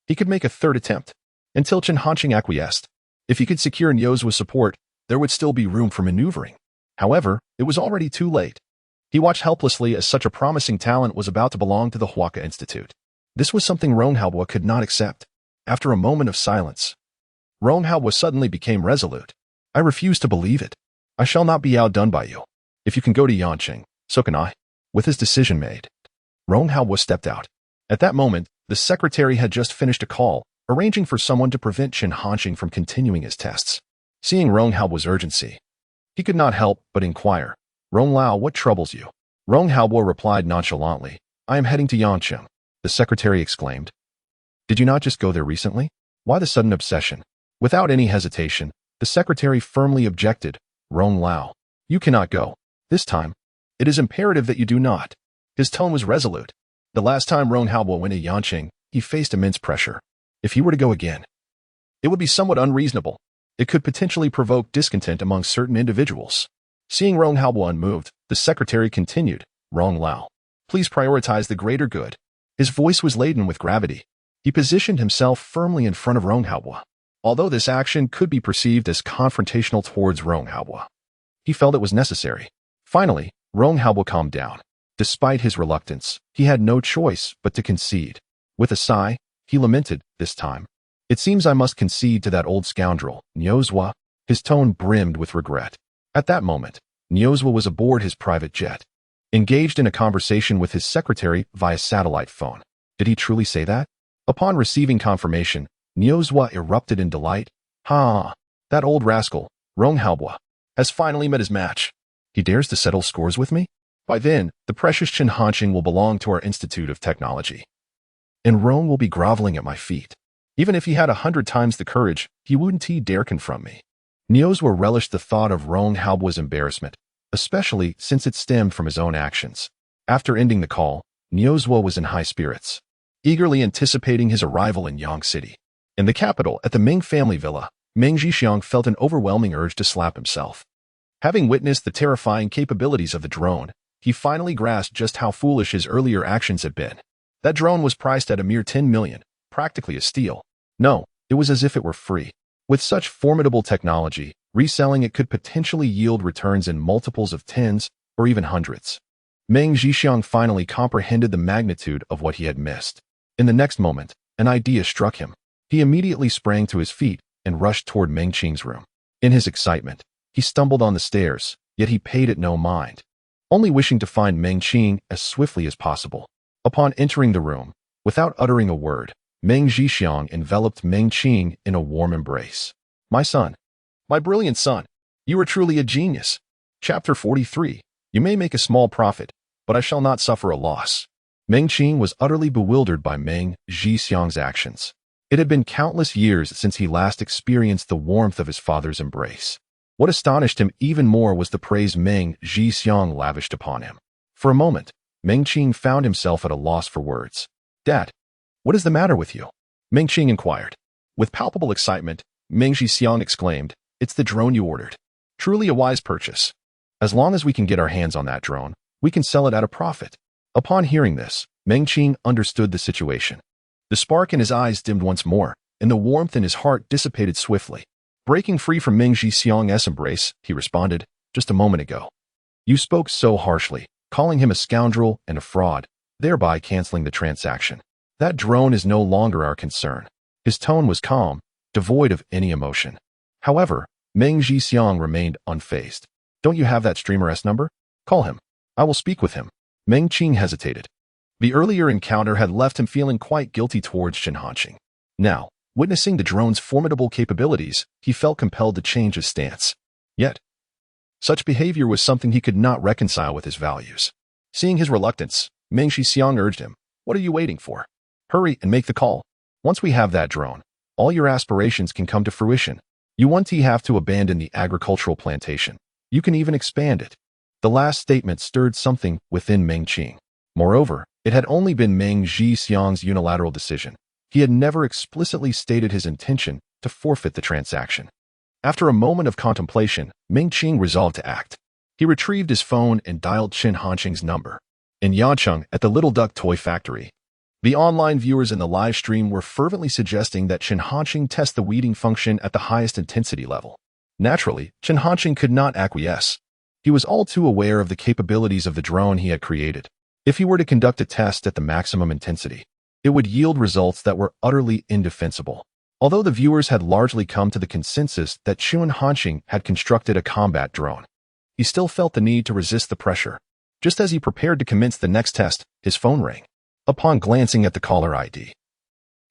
he could make a third attempt, until Chenhanxing acquiesced. If he could secure Nyozwa's support, there would still be room for maneuvering. However, it was already too late. He watched helplessly as such a promising talent was about to belong to the Huaca Institute. This was something Rong Haobo could not accept. After a moment of silence, Rong Haobo suddenly became resolute. I refuse to believe it. I shall not be outdone by you. If you can go to Yanqing, so can I. With his decision made, Rong Haobo stepped out. At that moment, the secretary had just finished a call, arranging for someone to prevent Chenhanxing from continuing his tests. Seeing Rong Haobo's urgency, he could not help but inquire, Rong Lao, what troubles you? Rong Haobo replied nonchalantly, I am heading to Yanqing. The secretary exclaimed. Did you not just go there recently? Why the sudden obsession? Without any hesitation, the secretary firmly objected, Rong Lao, you cannot go. This time, it is imperative that you do not. His tone was resolute. The last time Rong Haobo went to Yanqing, he faced immense pressure. If he were to go again, it would be somewhat unreasonable. It could potentially provoke discontent among certain individuals. Seeing Rong Haobo unmoved, the secretary continued, Rong Lao, please prioritize the greater good. His voice was laden with gravity. He positioned himself firmly in front of Rong Haobo. Although this action could be perceived as confrontational towards Rong Haobo, he felt it was necessary. Finally, Rong Haobo calmed down. Despite his reluctance, he had no choice but to concede. With a sigh, he lamented, this time. It seems I must concede to that old scoundrel, Nyozwa. His tone brimmed with regret. At that moment, Nyozwa was aboard his private jet, engaged in a conversation with his secretary via satellite phone. Did he truly say that? Upon receiving confirmation, Nyozwa erupted in delight. Ha! That old rascal, Rong Haobo, has finally met his match. He dares to settle scores with me? By then, the precious Chenhanxing will belong to our Institute of Technology, and Rong will be groveling at my feet. Even if he had 100 times the courage, he wouldn't dare confront me. Nyozwa relished the thought of Rong Haobo's embarrassment, especially since it stemmed from his own actions. After ending the call, Nyozwa was in high spirits, eagerly anticipating his arrival in Yang City. In the capital, at the Ming family villa, Meng Zhixiang felt an overwhelming urge to slap himself. Having witnessed the terrifying capabilities of the drone, he finally grasped just how foolish his earlier actions had been. That drone was priced at a mere 10 million, practically a steal. No, it was as if it were free. With such formidable technology, reselling it could potentially yield returns in multiples of tens or even hundreds. Meng Zhixiang finally comprehended the magnitude of what he had missed. In the next moment, an idea struck him. He immediately sprang to his feet and rushed toward Meng Qing's room. In his excitement, he stumbled on the stairs, yet he paid it no mind, only wishing to find Meng Qing as swiftly as possible. Upon entering the room, without uttering a word, Meng Zhixiang enveloped Meng Qing in a warm embrace. My son, my brilliant son, you are truly a genius. Chapter 43. You may make a small profit, but I shall not suffer a loss. Meng Qing was utterly bewildered by Meng Zhixiang's actions. It had been countless years since he last experienced the warmth of his father's embrace. What astonished him even more was the praise Meng Zhixiang lavished upon him. For a moment, Meng Qing found himself at a loss for words. Dad, what is the matter with you? Meng Qing inquired. With palpable excitement, Meng Zhixiang exclaimed, It's the drone you ordered. Truly a wise purchase. As long as we can get our hands on that drone, we can sell it at a profit. Upon hearing this, Meng Qing understood the situation. The spark in his eyes dimmed once more, and the warmth in his heart dissipated swiftly. Breaking free from Meng Zhixiang's embrace, he responded, Just a moment ago, you spoke so harshly, calling him a scoundrel and a fraud, thereby canceling the transaction. That drone is no longer our concern. His tone was calm, devoid of any emotion. However, Meng Jixiang remained unfazed. Don't you have that streamer's number? Call him. I will speak with him. Meng Qing hesitated. The earlier encounter had left him feeling quite guilty towards Chen Hanqing. Now, witnessing the drone's formidable capabilities, he felt compelled to change his stance. Yet, such behavior was something he could not reconcile with his values. Seeing his reluctance, Meng Jixiang urged him, "What are you waiting for? Hurry and make the call. Once we have that drone, all your aspirations can come to fruition. You won't have to abandon the agricultural plantation. You can even expand it." The last statement stirred something within Meng Qing. Moreover, it had only been Meng Jixiang's unilateral decision. He had never explicitly stated his intention to forfeit the transaction. After a moment of contemplation, Meng Qing resolved to act. He retrieved his phone and dialed Chen Hanqing's number. In Yancheng, at the Little Duck Toy Factory, the online viewers in the live stream were fervently suggesting that Chen Hanqing test the weeding function at the highest intensity level. Naturally, Chen Hanqing could not acquiesce. He was all too aware of the capabilities of the drone he had created. If he were to conduct a test at the maximum intensity, it would yield results that were utterly indefensible. Although the viewers had largely come to the consensus that Chen Hanqing had constructed a combat drone, he still felt the need to resist the pressure. Just as he prepared to commence the next test, his phone rang. Upon glancing at the caller ID,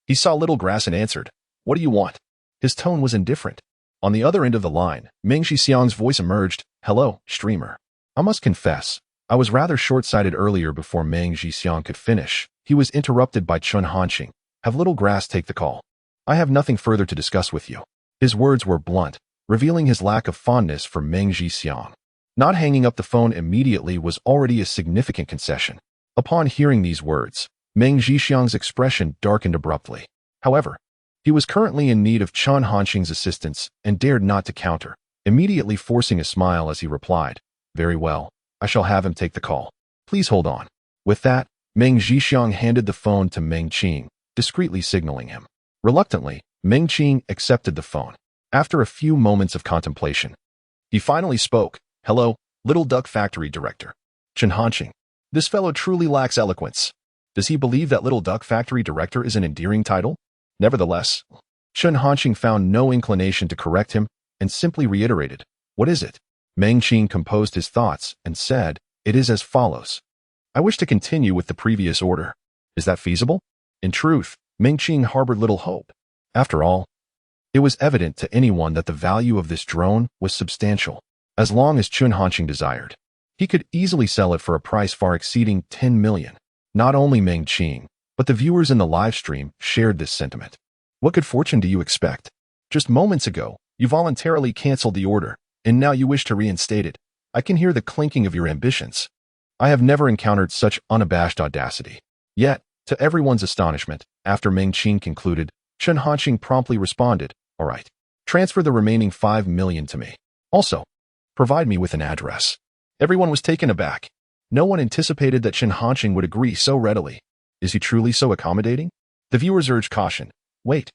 he saw Little Grass and answered, "What do you want?" His tone was indifferent. On the other end of the line, Meng Jixiang's voice emerged, "Hello, streamer. I must confess, I was rather short-sighted earlier." Before Meng Jixiang could finish, he was interrupted by Chen Hanqing. "Have Little Grass take the call. I have nothing further to discuss with you." His words were blunt, revealing his lack of fondness for Meng Jixiang. Not hanging up the phone immediately was already a significant concession. Upon hearing these words, Meng Jixiang's expression darkened abruptly. However, he was currently in need of Chen Hanqing's assistance and dared not to counter, immediately forcing a smile as he replied, "Very well, I shall have him take the call. Please hold on." With that, Meng Jixiang handed the phone to Meng Qing, discreetly signaling him. Reluctantly, Meng Qing accepted the phone. After a few moments of contemplation, he finally spoke. "Hello, Little Duck Factory Director. Chen Hanqing. This fellow truly lacks eloquence. Does he believe that Little Duck Factory Director is an endearing title?" Nevertheless, Chen Hanqing found no inclination to correct him and simply reiterated, "What is it?" Meng Qing composed his thoughts and said, "It is as follows. I wish to continue with the previous order. Is that feasible?" In truth, Meng Qing harbored little hope. After all, it was evident to anyone that the value of this drone was substantial. As long as Chen Hanqing desired, he could easily sell it for a price far exceeding 10 million. Not only Meng Qing, but the viewers in the live stream shared this sentiment. What good fortune do you expect? Just moments ago, you voluntarily canceled the order, and now you wish to reinstate it. I can hear the clinking of your ambitions. I have never encountered such unabashed audacity. Yet, to everyone's astonishment, after Meng Qing concluded, Chen Hanqing promptly responded, "All right. Transfer the remaining 5 million to me. Also, provide me with an address." Everyone was taken aback. No one anticipated that Chen Hanqing would agree so readily. Is he truly so accommodating? The viewers urged caution. Wait.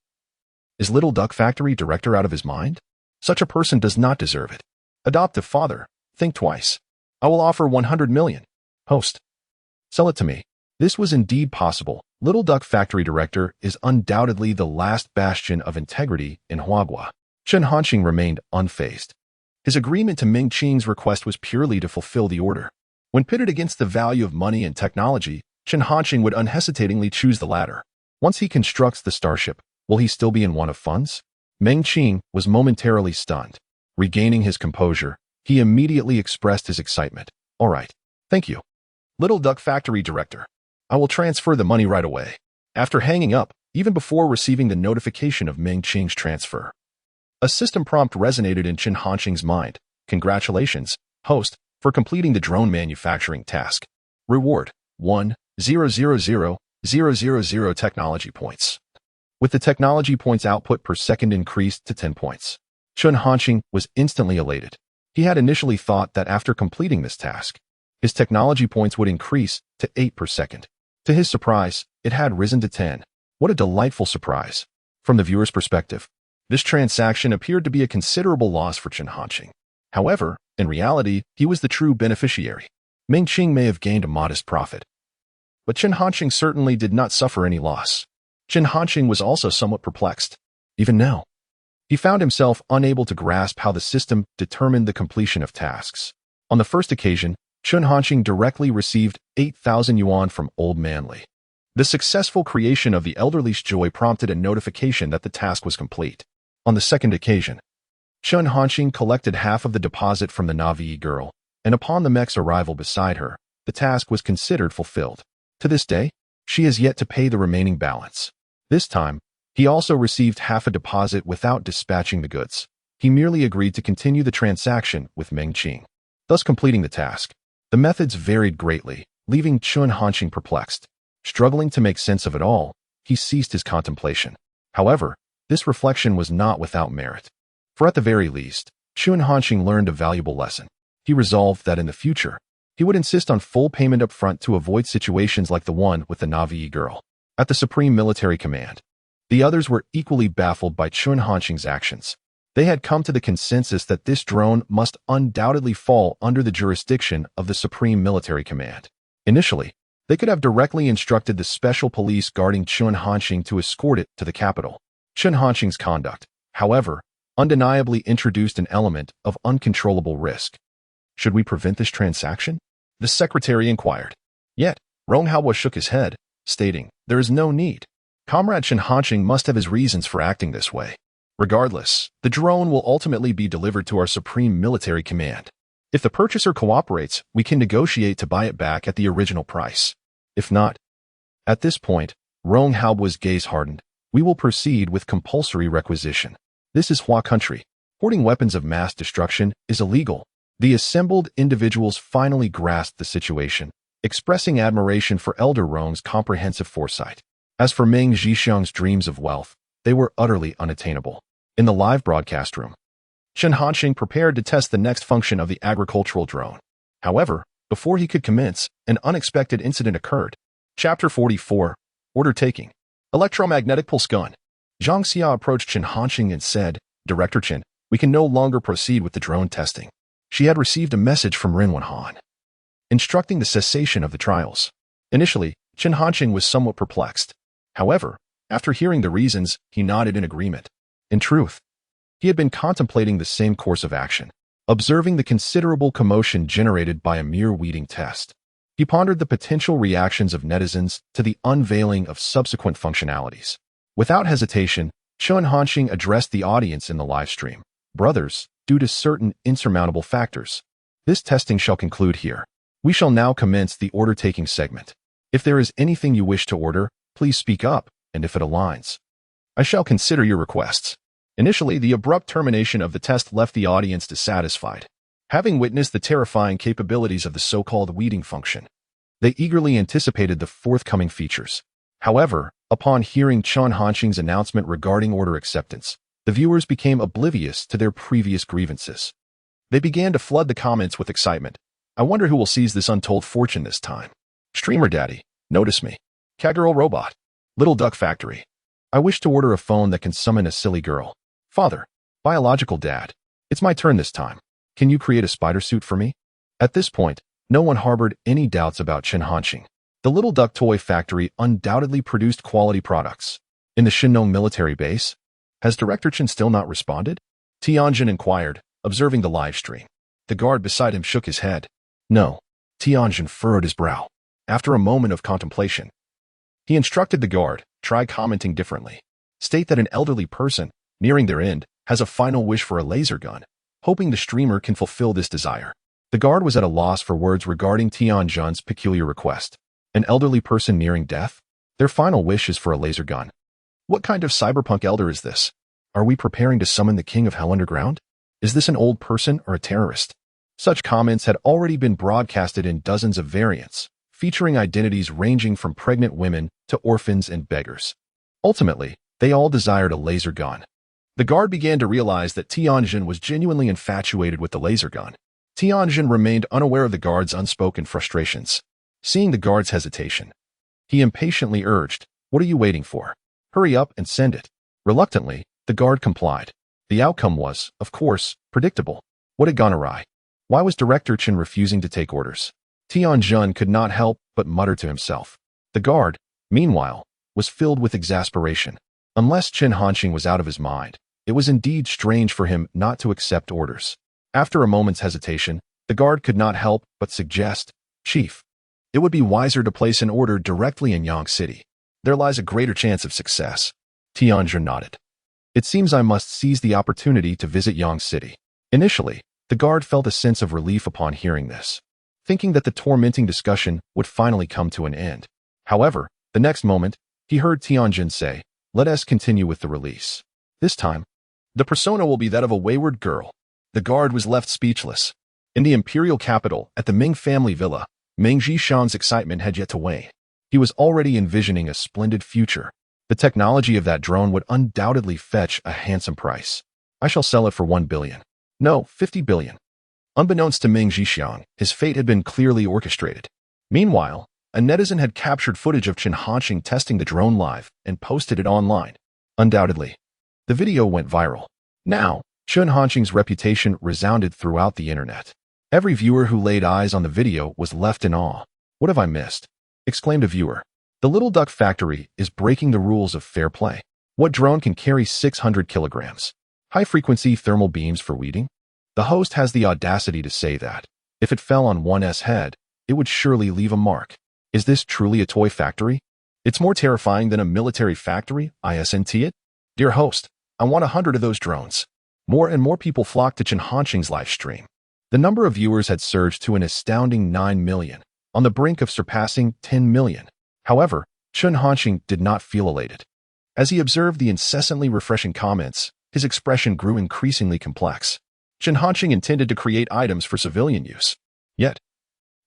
Is Little Duck Factory Director out of his mind? Such a person does not deserve it. Adoptive father, think twice. I will offer 100 million. Host. Sell it to me. This was indeed possible. Little Duck Factory Director is undoubtedly the last bastion of integrity in Huagua. Chen Hanqing remained unfazed. His agreement to Meng Qing's request was purely to fulfill the order. When pitted against the value of money and technology, Chen Hanqing would unhesitatingly choose the latter. Once he constructs the starship, will he still be in want of funds? Meng Qing was momentarily stunned. Regaining his composure, he immediately expressed his excitement. All right. Thank you. Little Duck Factory Director. I will transfer the money right away. After hanging up, even before receiving the notification of Meng Qing's transfer, a system prompt resonated in Chen Hanqing's mind. Congratulations, host, for completing the drone manufacturing task. Reward, 1,000,000 technology points. With the technology points output per second increased to 10 points. Chen Hanqing was instantly elated. He had initially thought that after completing this task, his technology points would increase to 8 per second. To his surprise, it had risen to 10. What a delightful surprise. From the viewer's perspective, this transaction appeared to be a considerable loss for Chen Hanqing. However, in reality, he was the true beneficiary. Meng Qing may have gained a modest profit, but Chen Hanqing certainly did not suffer any loss. Chen Hanqing was also somewhat perplexed. Even now, He found himself unable to grasp how the system determined the completion of tasks. On the first occasion, Chun Hanqing directly received 8,000 yuan from Old Manly. The successful creation of the elderly's joy prompted a notification that the task was complete. On the second occasion, Chun Hanqing collected half of the deposit from the Navi girl, and upon the mech's arrival beside her, the task was considered fulfilled. To this day, she has yet to pay the remaining balance. This time, he also received half a deposit without dispatching the goods. He merely agreed to continue the transaction with Meng Qing, thus completing the task. The methods varied greatly, leaving Chun Hanqing perplexed. Struggling to make sense of it all, he ceased his contemplation. However, this reflection was not without merit. For at the very least, Chun Hanqing learned a valuable lesson. He resolved that in the future, he would insist on full payment up front to avoid situations like the one with the Navi girl. At the Supreme Military Command, the others were equally baffled by Chun Hanqing's actions. They had come to the consensus that this drone must undoubtedly fall under the jurisdiction of the Supreme Military Command. Initially, they could have directly instructed the special police guarding Chun Hanqing to escort it to the capital. Chun Hanqing's conduct, however, undeniably introduced an element of uncontrollable risk. Should we prevent this transaction? The secretary inquired. Yet, Ronghao shook his head, stating, there is no need. Comrade Chun Hanqing must have his reasons for acting this way. Regardless, the drone will ultimately be delivered to our Supreme Military Command. If the purchaser cooperates, we can negotiate to buy it back at the original price. If not, at this point, Ronghao's gaze hardened. We will proceed with compulsory requisition. This is Hua country. Hoarding weapons of mass destruction is illegal. The assembled individuals finally grasped the situation, expressing admiration for Elder Rong's comprehensive foresight. As for Meng Zhixiang's dreams of wealth, they were utterly unattainable. In the live broadcast room, Chun Hanqing prepared to test the next function of the agricultural drone. However, before he could commence, an unexpected incident occurred. Chapter 44, Order Taking. Electromagnetic Pulse Gun. Zhang Xia approached Chun Hanqing and said, Director Chen, we can no longer proceed with the drone testing. She had received a message from Rinwen Han, instructing the cessation of the trials. Initially, Chun Hanqing was somewhat perplexed. However, after hearing the reasons, he nodded in agreement. In truth, he had been contemplating the same course of action, observing the considerable commotion generated by a mere weeding test. He pondered the potential reactions of netizens to the unveiling of subsequent functionalities. Without hesitation, Chun Hanqing addressed the audience in the live stream. Brothers, due to certain insurmountable factors, this testing shall conclude here. We shall now commence the order-taking segment. If there is anything you wish to order, please speak up, and if it aligns, I shall consider your requests. Initially, the abrupt termination of the test left the audience dissatisfied. Having witnessed the terrifying capabilities of the so-called weeding function, they eagerly anticipated the forthcoming features. However, upon hearing Chun Hanqing's announcement regarding order acceptance, the viewers became oblivious to their previous grievances. They began to flood the comments with excitement. I wonder who will seize this untold fortune this time. Streamer Daddy, notice me. Kaggirl Robot. Little Duck Factory. I wish to order a phone that can summon a silly girl. Father. Biological Dad. It's my turn this time. Can you create a spider suit for me? At this point, no one harbored any doubts about Chun Hanqing. The Little Duck Toy Factory undoubtedly produced quality products. In the Shinnong military base, has Director Chen still not responded? Tianjin inquired, observing the live stream. The guard beside him shook his head. No. Tianjin furrowed his brow. After a moment of contemplation, he instructed the guard, try commenting differently. State that an elderly person, nearing their end, has a final wish for a laser gun, hoping the streamer can fulfill this desire. The guard was at a loss for words regarding Tianjin's peculiar request. An elderly person nearing death? Their final wish is for a laser gun. What kind of cyberpunk elder is this? Are we preparing to summon the king of hell underground? Is this an old person or a terrorist? Such comments had already been broadcasted in dozens of variants, featuring identities ranging from pregnant women to orphans and beggars. Ultimately, they all desired a laser gun. The guard began to realize that Tianjin was genuinely infatuated with the laser gun. Tianjin remained unaware of the guard's unspoken frustrations. Seeing the guard's hesitation, he impatiently urged, What are you waiting for? Hurry up and send it. Reluctantly, the guard complied. The outcome was, of course, predictable. What had gone awry? Why was Director Chen refusing to take orders? Tianjin could not help but mutter to himself. The guard, meanwhile, was filled with exasperation. Unless Chun Hanqing was out of his mind, It was indeed strange for him not to accept orders. After a moment's hesitation, the guard could not help but suggest, "Chief, it would be wiser to place an order directly in Yang City. There lies a greater chance of success." Tianjin nodded. "It seems I must seize the opportunity to visit Yang City." Initially, the guard felt a sense of relief upon hearing this, thinking that the tormenting discussion would finally come to an end. However, the next moment, he heard Tianjin say, "Let us continue with the release. This time, the persona will be that of a wayward girl." The guard was left speechless. In the imperial capital, at the Ming family villa, Meng Zhishan's excitement had yet to wane. He was already envisioning a splendid future. The technology of that drone would undoubtedly fetch a handsome price. "I shall sell it for 1 billion. No, 50 billion. Unbeknownst to Meng Zhishan, his fate had been clearly orchestrated. Meanwhile, a netizen had captured footage of Chen Hanqing testing the drone live and posted it online. Undoubtedly, the video went viral. Now, Chen Hanqing's reputation resounded throughout the internet. Every viewer who laid eyes on the video was left in awe. "What have I missed?" exclaimed a viewer. "The Little Duck Factory is breaking the rules of fair play. What drone can carry 600 kilograms? High-frequency thermal beams for weeding?" The host has the audacity to say that, if it fell on one's head, it would surely leave a mark. Is this truly a toy factory? It's more terrifying than a military factory, isn't it? "Dear host, I want 100 of those drones." More and more people flocked to Chen Hanqing's live stream. The number of viewers had surged to an astounding 9 million, on the brink of surpassing 10 million. However, Chen Hanqing did not feel elated. As he observed the incessantly refreshing comments, his expression grew increasingly complex. Chen Hanqing intended to create items for civilian use. Yet,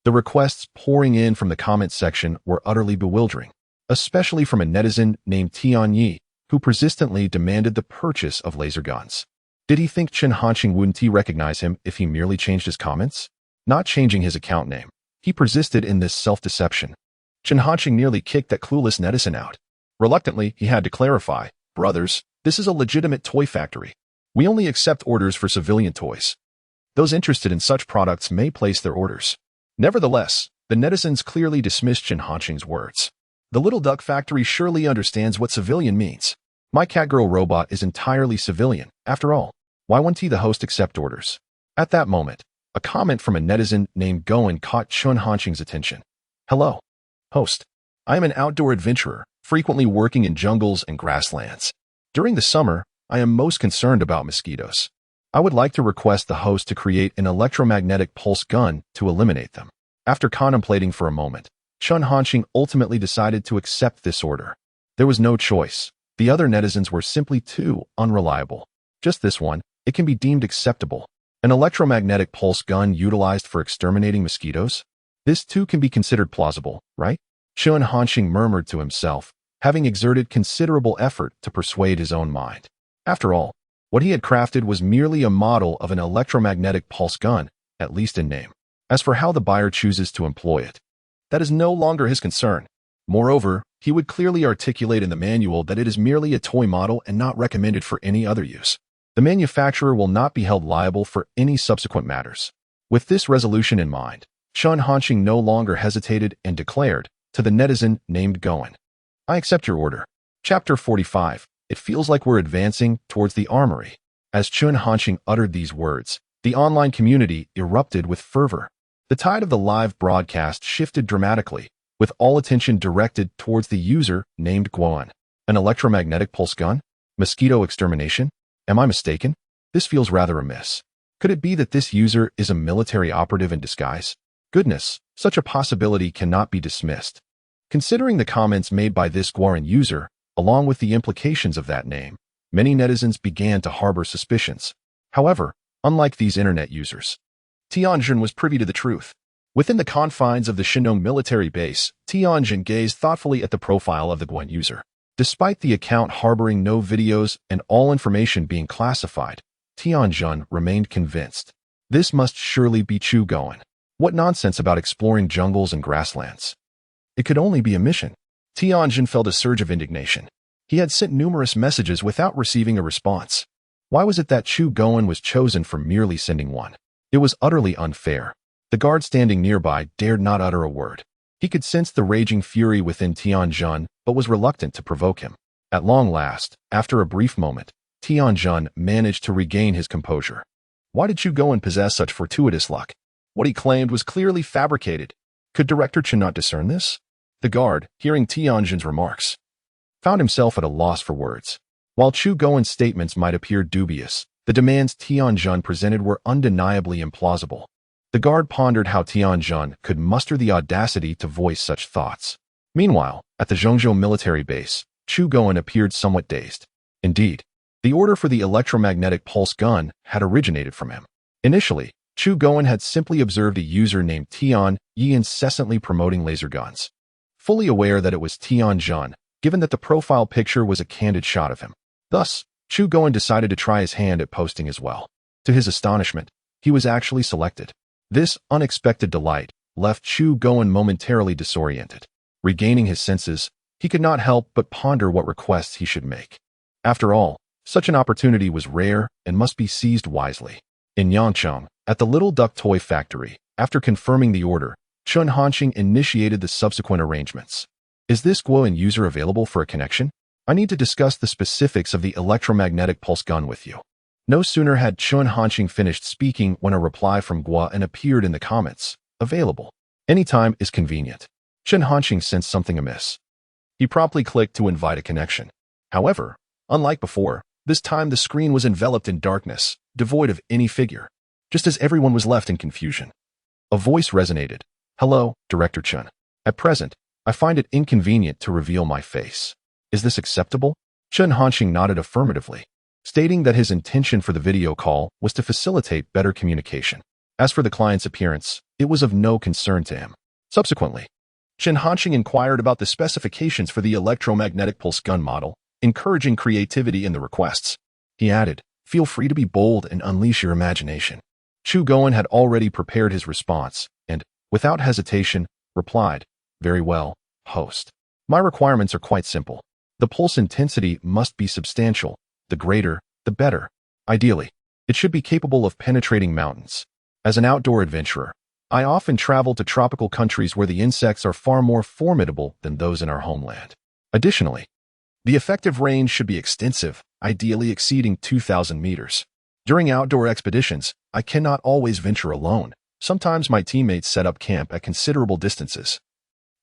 the requests pouring in from the comment section were utterly bewildering, especially from a netizen named Tianyi, who persistently demanded the purchase of laser guns. Did he think Chen Hanqing wouldn't recognize him if he merely changed his comments? Not changing his account name, he persisted in this self-deception. Chen Hanqing nearly kicked that clueless netizen out. Reluctantly, he had to clarify, "Brothers, this is a legitimate toy factory. We only accept orders for civilian toys. Those interested in such products may place their orders." Nevertheless, the netizens clearly dismissed Chen Hanqing's words. "The Little Duck Factory surely understands what civilian means. My Catgirl robot is entirely civilian. After all, why wouldn't the host accept orders?" At that moment, a comment from a netizen named Goen caught Chen Hanqing's attention. "Hello, host. I am an outdoor adventurer, frequently working in jungles and grasslands. During the summer, I am most concerned about mosquitoes. I would like to request the host to create an electromagnetic pulse gun to eliminate them." After contemplating for a moment, Chen Hanqing ultimately decided to accept this order. There was no choice. The other netizens were simply too unreliable. Just this one, it can be deemed acceptable. An electromagnetic pulse gun utilized for exterminating mosquitoes? This too can be considered plausible, right? Chen Hanqing murmured to himself, having exerted considerable effort to persuade his own mind. After all, what he had crafted was merely a model of an electromagnetic pulse gun, at least in name. As for how the buyer chooses to employ it, that is no longer his concern. Moreover, he would clearly articulate in the manual that it is merely a toy model and not recommended for any other use. The manufacturer will not be held liable for any subsequent matters. With this resolution in mind, Chen Hanqing no longer hesitated and declared, to the netizen named Goen, "I accept your order." Chapter 45. It feels like we're advancing towards the armory. As Chen Hanqing uttered these words, the online community erupted with fervor. The tide of the live broadcast shifted dramatically, with all attention directed towards the user named Guan. An electromagnetic pulse gun? Mosquito extermination? Am I mistaken? This feels rather amiss. Could it be that this user is a military operative in disguise? Goodness, such a possibility cannot be dismissed. Considering the comments made by this Guaran user, along with the implications of that name, many netizens began to harbor suspicions. However, unlike these internet users, Tianjin was privy to the truth. Within the confines of the Shinong military base, Tianjin gazed thoughtfully at the profile of the Guan user. Despite the account harboring no videos and all information being classified, Tianjin remained convinced. This must surely be Chu Guan. What nonsense about exploring jungles and grasslands? It could only be a mission. Tianjin felt a surge of indignation. He had sent numerous messages without receiving a response. Why was it that Chu Guan was chosen for merely sending one? It was utterly unfair. The guard standing nearby dared not utter a word. He could sense the raging fury within Tianjin, but was reluctant to provoke him. At long last, after a brief moment, Tianjun managed to regain his composure. Why did Chu Goen possess such fortuitous luck? What he claimed was clearly fabricated. Could Director Chen not discern this? The guard, hearing Tianjun's remarks, found himself at a loss for words. While Chu Goen's statements might appear dubious, the demands Tianjun presented were undeniably implausible. The guard pondered how Tianjun could muster the audacity to voice such thoughts. Meanwhile, at the Zhongzhou military base, Chu Goen appeared somewhat dazed. Indeed, the order for the electromagnetic pulse gun had originated from him. Initially, Chu Goen had simply observed a user named Tian Yi incessantly promoting laser guns. Fully aware that it was Tianjun, given that the profile picture was a candid shot of him. Thus, Chu Goen decided to try his hand at posting as well. To his astonishment, he was actually selected. This unexpected delight left Chu Goen momentarily disoriented. Regaining his senses, he could not help but ponder what requests he should make. After all, such an opportunity was rare and must be seized wisely. In Yangcheng, at the Little Duck Toy Factory, after confirming the order, Chun Hanqing initiated the subsequent arrangements. Is this Guoan user available for a connection? I need to discuss the specifics of the electromagnetic pulse gun with you. No sooner had Chun Hanqing finished speaking when a reply from Guoan appeared in the comments. Available. Anytime is convenient. Chun Hanqing sensed something amiss. He promptly clicked to invite a connection. However, unlike before, this time the screen was enveloped in darkness, devoid of any figure, just as everyone was left in confusion. A voice resonated. Hello, Director Chun. At present, I find it inconvenient to reveal my face. Is this acceptable? Chun Hanqing nodded affirmatively, stating that his intention for the video call was to facilitate better communication. As for the client's appearance, it was of no concern to him. Subsequently, Chun Hanqing inquired about the specifications for the electromagnetic pulse gun model, encouraging creativity in the requests. He added, feel free to be bold and unleash your imagination. Chu Goen had already prepared his response and, without hesitation, replied, very well, host. My requirements are quite simple. The pulse intensity must be substantial. The greater, the better. Ideally, it should be capable of penetrating mountains. As an outdoor adventurer, I often travel to tropical countries where the insects are far more formidable than those in our homeland. Additionally, the effective range should be extensive, ideally exceeding 2,000 meters. During outdoor expeditions, I cannot always venture alone. Sometimes my teammates set up camp at considerable distances.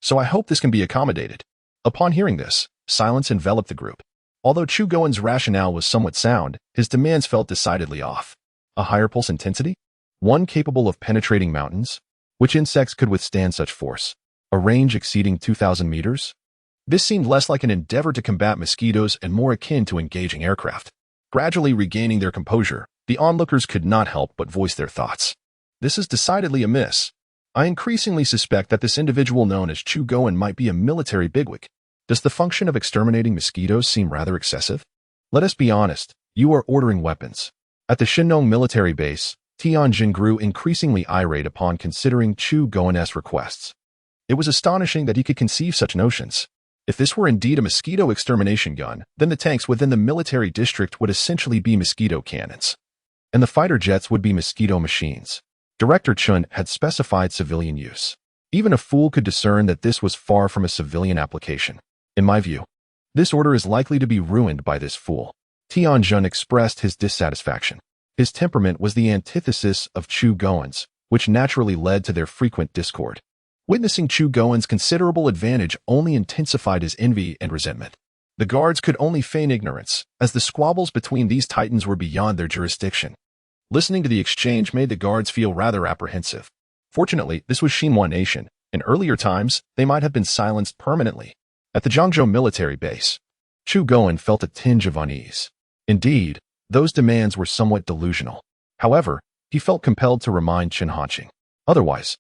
So I hope this can be accommodated. Upon hearing this, silence enveloped the group. Although Chu Goen's rationale was somewhat sound, his demands felt decidedly off. A higher pulse intensity? One capable of penetrating mountains? Which insects could withstand such force? A range exceeding 2,000 meters? This seemed less like an endeavor to combat mosquitoes and more akin to engaging aircraft. Gradually regaining their composure, the onlookers could not help but voice their thoughts. This is decidedly amiss. I increasingly suspect that this individual known as Chu Goen might be a military bigwig. Does the function of exterminating mosquitoes seem rather excessive? Let us be honest, you are ordering weapons. At the Shinong military base, Tianjin grew increasingly irate upon considering Chu Goen's requests. It was astonishing that he could conceive such notions. If this were indeed a mosquito extermination gun, then the tanks within the military district would essentially be mosquito cannons, and the fighter jets would be mosquito machines. Director Chun had specified civilian use. Even a fool could discern that this was far from a civilian application. In my view, this order is likely to be ruined by this fool. Tianjun expressed his dissatisfaction. His temperament was the antithesis of Chu Goen's, which naturally led to their frequent discord. Witnessing Chu Goen's considerable advantage only intensified his envy and resentment. The guards could only feign ignorance, as the squabbles between these titans were beyond their jurisdiction. Listening to the exchange made the guards feel rather apprehensive. Fortunately, this was Xinhua Nation. In earlier times, they might have been silenced permanently. At the Zhongzhou military base, Chu Goen felt a tinge of unease. Indeed, those demands were somewhat delusional. However, he felt compelled to remind Chun Hanqing. Otherwise,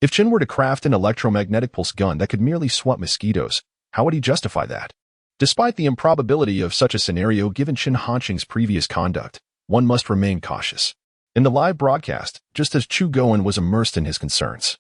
if Chen were to craft an electromagnetic pulse gun that could merely swat mosquitoes, how would he justify that? Despite the improbability of such a scenario given Chun Hanqing's previous conduct, one must remain cautious. In the live broadcast, just as Chu Goen was immersed in his concerns,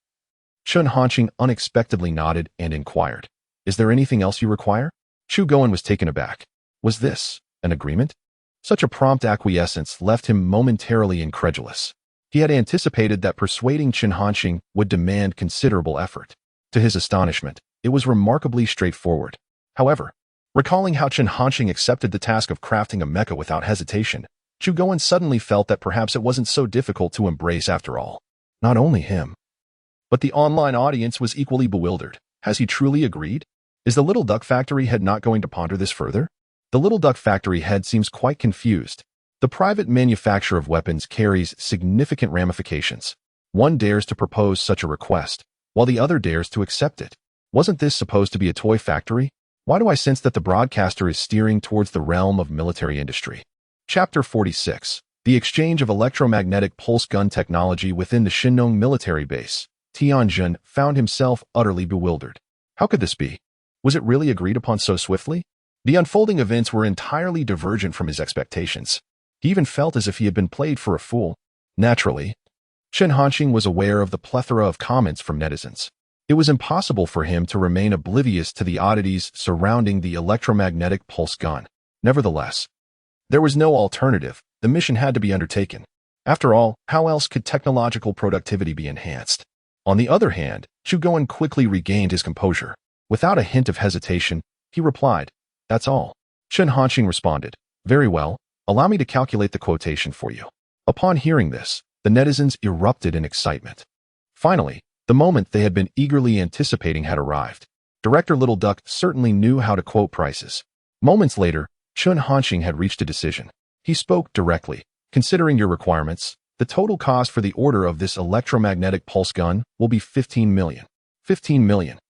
Chun Hanqing unexpectedly nodded and inquired, is there anything else you require? Chu Goen was taken aback. Was this an agreement? Such a prompt acquiescence left him momentarily incredulous. He had anticipated that persuading Chun Hanqing would demand considerable effort. To his astonishment, it was remarkably straightforward. However, Recalling how Chen Hanqing accepted the task of crafting a mecha without hesitation, Chu Goen suddenly felt that perhaps it wasn't so difficult to embrace after all. Not only him, but the online audience was equally bewildered. Has he truly agreed? Is the Little Duck Factory head not going to ponder this further? The Little Duck Factory head seems quite confused. The private manufacture of weapons carries significant ramifications. One dares to propose such a request, while the other dares to accept it. Wasn't this supposed to be a toy factory? Why do I sense that the broadcaster is steering towards the realm of military industry? Chapter 46. The exchange of electromagnetic pulse gun technology within the Shinnong military base. Tianjin found himself utterly bewildered. How could this be? Was it really agreed upon so swiftly? The unfolding events were entirely divergent from his expectations. He even felt as if he had been played for a fool. Naturally, Chen Hanqing was aware of the plethora of comments from netizens. It was impossible for him to remain oblivious to the oddities surrounding the electromagnetic pulse gun. Nevertheless, there was no alternative. The mission had to be undertaken. After all, how else could technological productivity be enhanced? On the other hand, Chu Goen quickly regained his composure. Without a hint of hesitation, he replied, "That's all." Chen Hanqing responded, "Very well, allow me to calculate the quotation for you." Upon hearing this, the netizens erupted in excitement. Finally, the moment they had been eagerly anticipating had arrived. Director Little Duck certainly knew how to quote prices. Moments later, Chen Hanqing had reached a decision. He spoke directly. "Considering your requirements, the total cost for the order of this electromagnetic pulse gun will be 15 million. 15 million.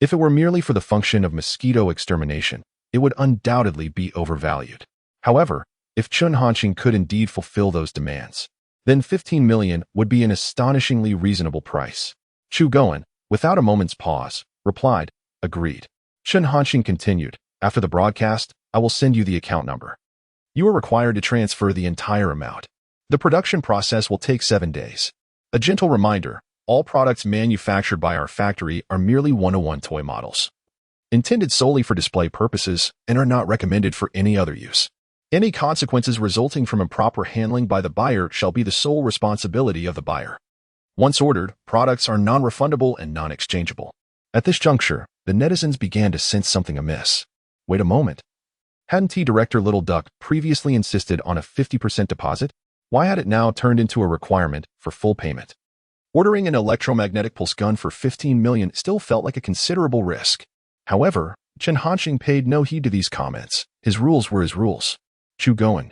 If it were merely for the function of mosquito extermination, it would undoubtedly be overvalued. However, if Chen Hanqing could indeed fulfill those demands, then 15 million would be an astonishingly reasonable price." Chu Goen, without a moment's pause, replied, "Agreed." Chen Hanqing continued, "After the broadcast, I will send you the account number. You are required to transfer the entire amount. The production process will take 7 days. A gentle reminder, all products manufactured by our factory are merely 101 toy models, intended solely for display purposes and are not recommended for any other use. Any consequences resulting from improper handling by the buyer shall be the sole responsibility of the buyer. Once ordered, products are non-refundable and non-exchangeable." At this juncture, the netizens began to sense something amiss. Wait a moment. Hadn't Director Little Duck previously insisted on a 50% deposit? Why had it now turned into a requirement for full payment? Ordering an electromagnetic pulse gun for 15 million still felt like a considerable risk. However, Chen Hanqing paid no heed to these comments. His rules were his rules. Chu Goen,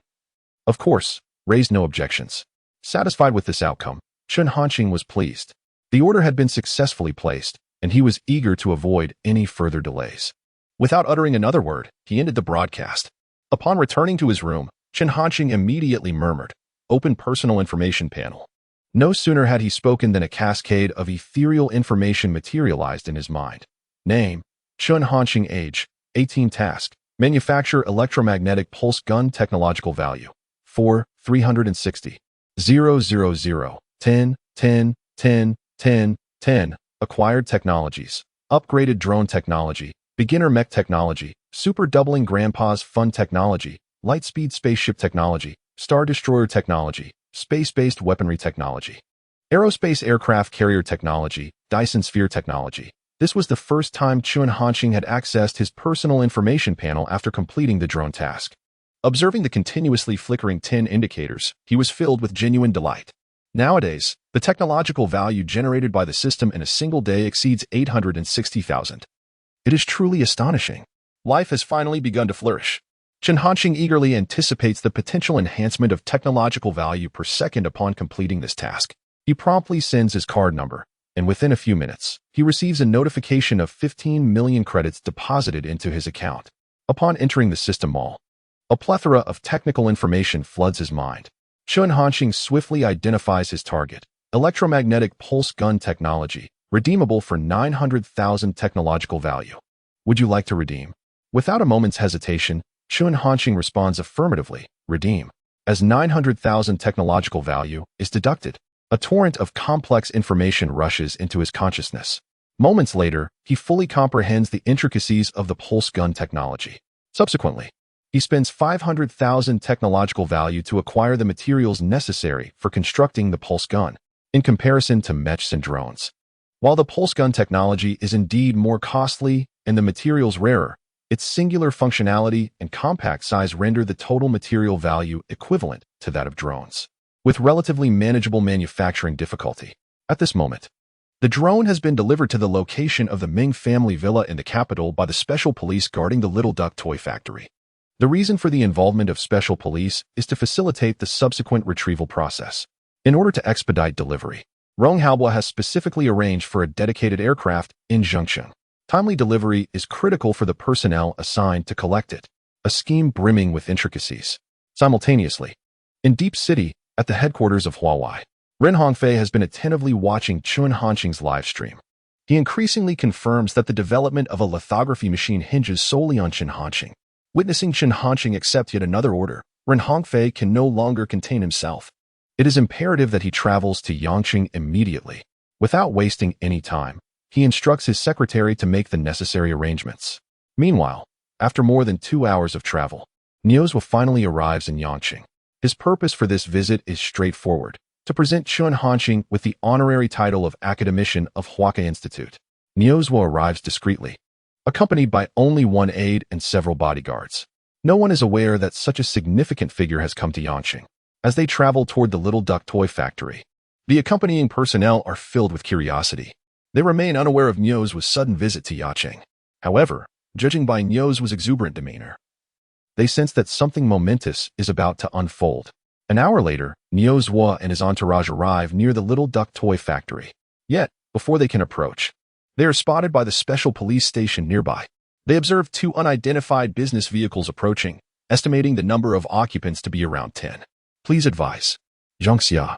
of course, raised no objections. Satisfied with this outcome, Chen Hanqing was pleased. The order had been successfully placed, and he was eager to avoid any further delays. Without uttering another word, he ended the broadcast. Upon returning to his room, Chen Hanqing immediately murmured, "Open personal information panel." No sooner had he spoken than a cascade of ethereal information materialized in his mind. Name, Chen Hanqing. Age, 18. Task, manufacture electromagnetic pulse gun. Technological value, 4, 360. 000, 10, 10, 10, 10, 10. Acquired technologies, upgraded drone technology, beginner mech technology, super doubling grandpa's fun technology, light-speed spaceship technology, star destroyer technology, space-based weaponry technology, aerospace aircraft carrier technology, Dyson sphere technology. This was the first time Chen Hanqing had accessed his personal information panel after completing the drone task. Observing the continuously flickering 10 indicators, he was filled with genuine delight. Nowadays, the technological value generated by the system in a single day exceeds 860,000. It is truly astonishing. Life has finally begun to flourish. Chen Hanqing eagerly anticipates the potential enhancement of technological value per second upon completing this task. He promptly sends his card number, and within a few minutes, he receives a notification of 15 million credits deposited into his account. Upon entering the system mall, a plethora of technical information floods his mind. Chen Hanqing swiftly identifies his target, electromagnetic pulse gun technology, redeemable for 900,000 technological value. Would you like to redeem? Without a moment's hesitation, Chen Hanqing responds affirmatively, redeem. As 900,000 technological value is deducted, a torrent of complex information rushes into his consciousness. Moments later, he fully comprehends the intricacies of the pulse gun technology. Subsequently, he spends 500,000 technological value to acquire the materials necessary for constructing the pulse gun, in comparison to mechs and drones. While the pulse gun technology is indeed more costly and the materials rarer, Its singular functionality and compact size render the total material value equivalent to that of drones, with relatively manageable manufacturing difficulty. At this moment, the drone has been delivered to the location of the Ming family villa in the capital by the special police guarding the Little Duck toy factory. The reason for the involvement of special police is to facilitate the subsequent retrieval process. In order to expedite delivery, Ronghalbwa has specifically arranged for a dedicated aircraft in Zhengcheng. Timely delivery is critical for the personnel assigned to collect it, a scheme brimming with intricacies. Simultaneously, in Deep City, at the headquarters of Huawei, Ren Hongfei has been attentively watching Chun Hanqing's livestream. He increasingly confirms that the development of a lithography machine hinges solely on Chun Hanqing. Witnessing Chun Hanqing accept yet another order, Ren Hongfei can no longer contain himself. It is imperative that he travels to Yangqing immediately. Without wasting any time, he instructs his secretary to make the necessary arrangements. Meanwhile, after more than 2 hours of travel, Niozwa finally arrives in Yangqing. His purpose for this visit is straightforward: to present Chun Hanqing with the honorary title of Academician of Huaka Institute. Niozwa arrives discreetly, accompanied by only one aide and several bodyguards. No one is aware that such a significant figure has come to Yangqing. As they travel toward the Little Duck toy factory, the accompanying personnel are filled with curiosity. They remain unaware of Niozwa's sudden visit to Yangqing. However, judging by Niozwa's exuberant demeanor, they sense that something momentous is about to unfold. An hour later, Niozwa and his entourage arrive near the Little Duck toy factory. Yet, before they can approach, they are spotted by the special police station nearby. They observe 2 unidentified business vehicles approaching, estimating the number of occupants to be around 10. Please advise. Zhang Xia,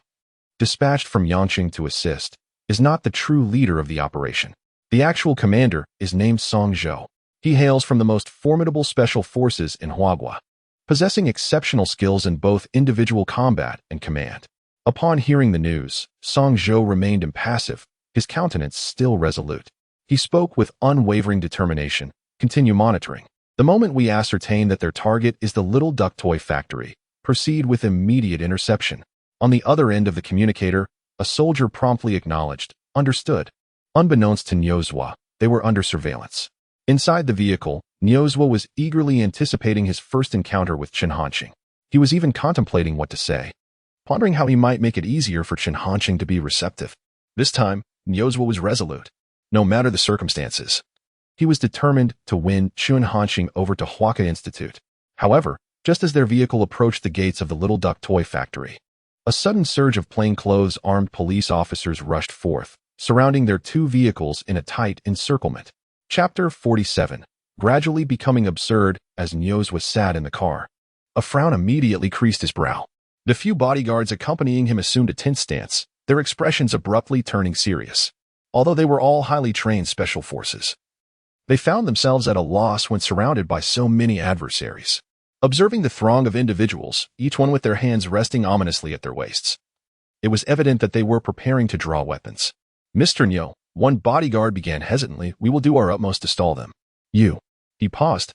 dispatched from Yangqing to assist, is not the true leader of the operation. The actual commander is named Song Zhou. He hails from the most formidable special forces in Huagua, possessing exceptional skills in both individual combat and command. Upon hearing the news, Song Zhou remained impassive, his countenance still resolute. He spoke with unwavering determination. Continue monitoring. The moment we ascertain that their target is the Little Duck toy factory, proceed with immediate interception. On the other end of the communicator, a soldier promptly acknowledged, understood. Unbeknownst to Niozwa, they were under surveillance. Inside the vehicle, Niozwa was eagerly anticipating his first encounter with Chun Hanqing. He was even contemplating what to say, pondering how he might make it easier for Chun Hanqing to be receptive. This time, Niozwa was resolute. No matter the circumstances, he was determined to win Chun Hanqing over to Huaka Institute. However, just as their vehicle approached the gates of the Little Duck toy factory, a sudden surge of plainclothes armed police officers rushed forth, surrounding their 2 vehicles in a tight encirclement. Chapter 47, gradually becoming absurd as Niozwa sat in the car. A frown immediately creased his brow. The few bodyguards accompanying him assumed a tense stance, their expressions abruptly turning serious. Although they were all highly trained special forces, they found themselves at a loss when surrounded by so many adversaries. Observing the throng of individuals, each one with their hands resting ominously at their waists, it was evident that they were preparing to draw weapons. Mr. Niu, one bodyguard began hesitantly, we will do our utmost to stall them. You. He paused,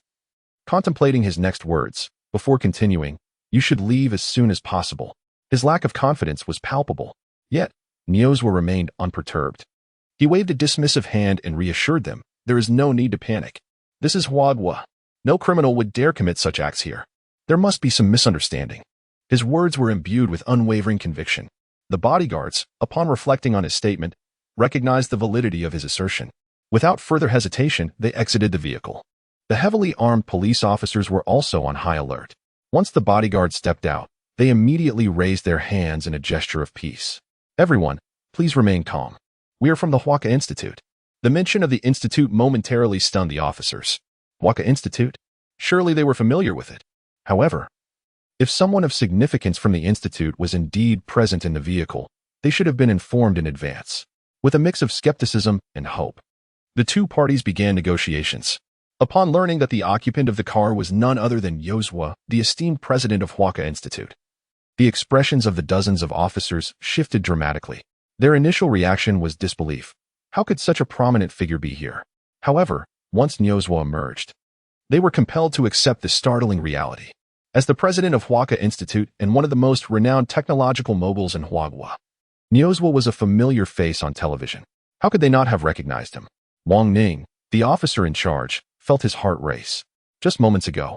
contemplating his next words, before continuing, you should leave as soon as possible. His lack of confidence was palpable. Yet, Niozwa remained unperturbed. He waved a dismissive hand and reassured them, there is no need to panic. This is Huagua. No criminal would dare commit such acts here. There must be some misunderstanding. His words were imbued with unwavering conviction. The bodyguards, upon reflecting on his statement, recognized the validity of his assertion. Without further hesitation, they exited the vehicle. The heavily armed police officers were also on high alert. Once the bodyguards stepped out, they immediately raised their hands in a gesture of peace. Everyone, please remain calm. We are from the Huaka Institute. The mention of the institute momentarily stunned the officers. Huaka Institute? Surely they were familiar with it. However, if someone of significance from the institute was indeed present in the vehicle, they should have been informed in advance. With a mix of skepticism and hope, the 2 parties began negotiations. Upon learning that the occupant of the car was none other than Niozwa, the esteemed president of Huaka Institute, the expressions of the dozens of officers shifted dramatically. Their initial reaction was disbelief. How could such a prominent figure be here? However, once Niozwa emerged, they were compelled to accept the startling reality. As the president of Huaka Institute and one of the most renowned technological moguls in Huagua, Niozwa was a familiar face on television. How could they not have recognized him? Wang Ning, the officer in charge, felt his heart race. Just moments ago,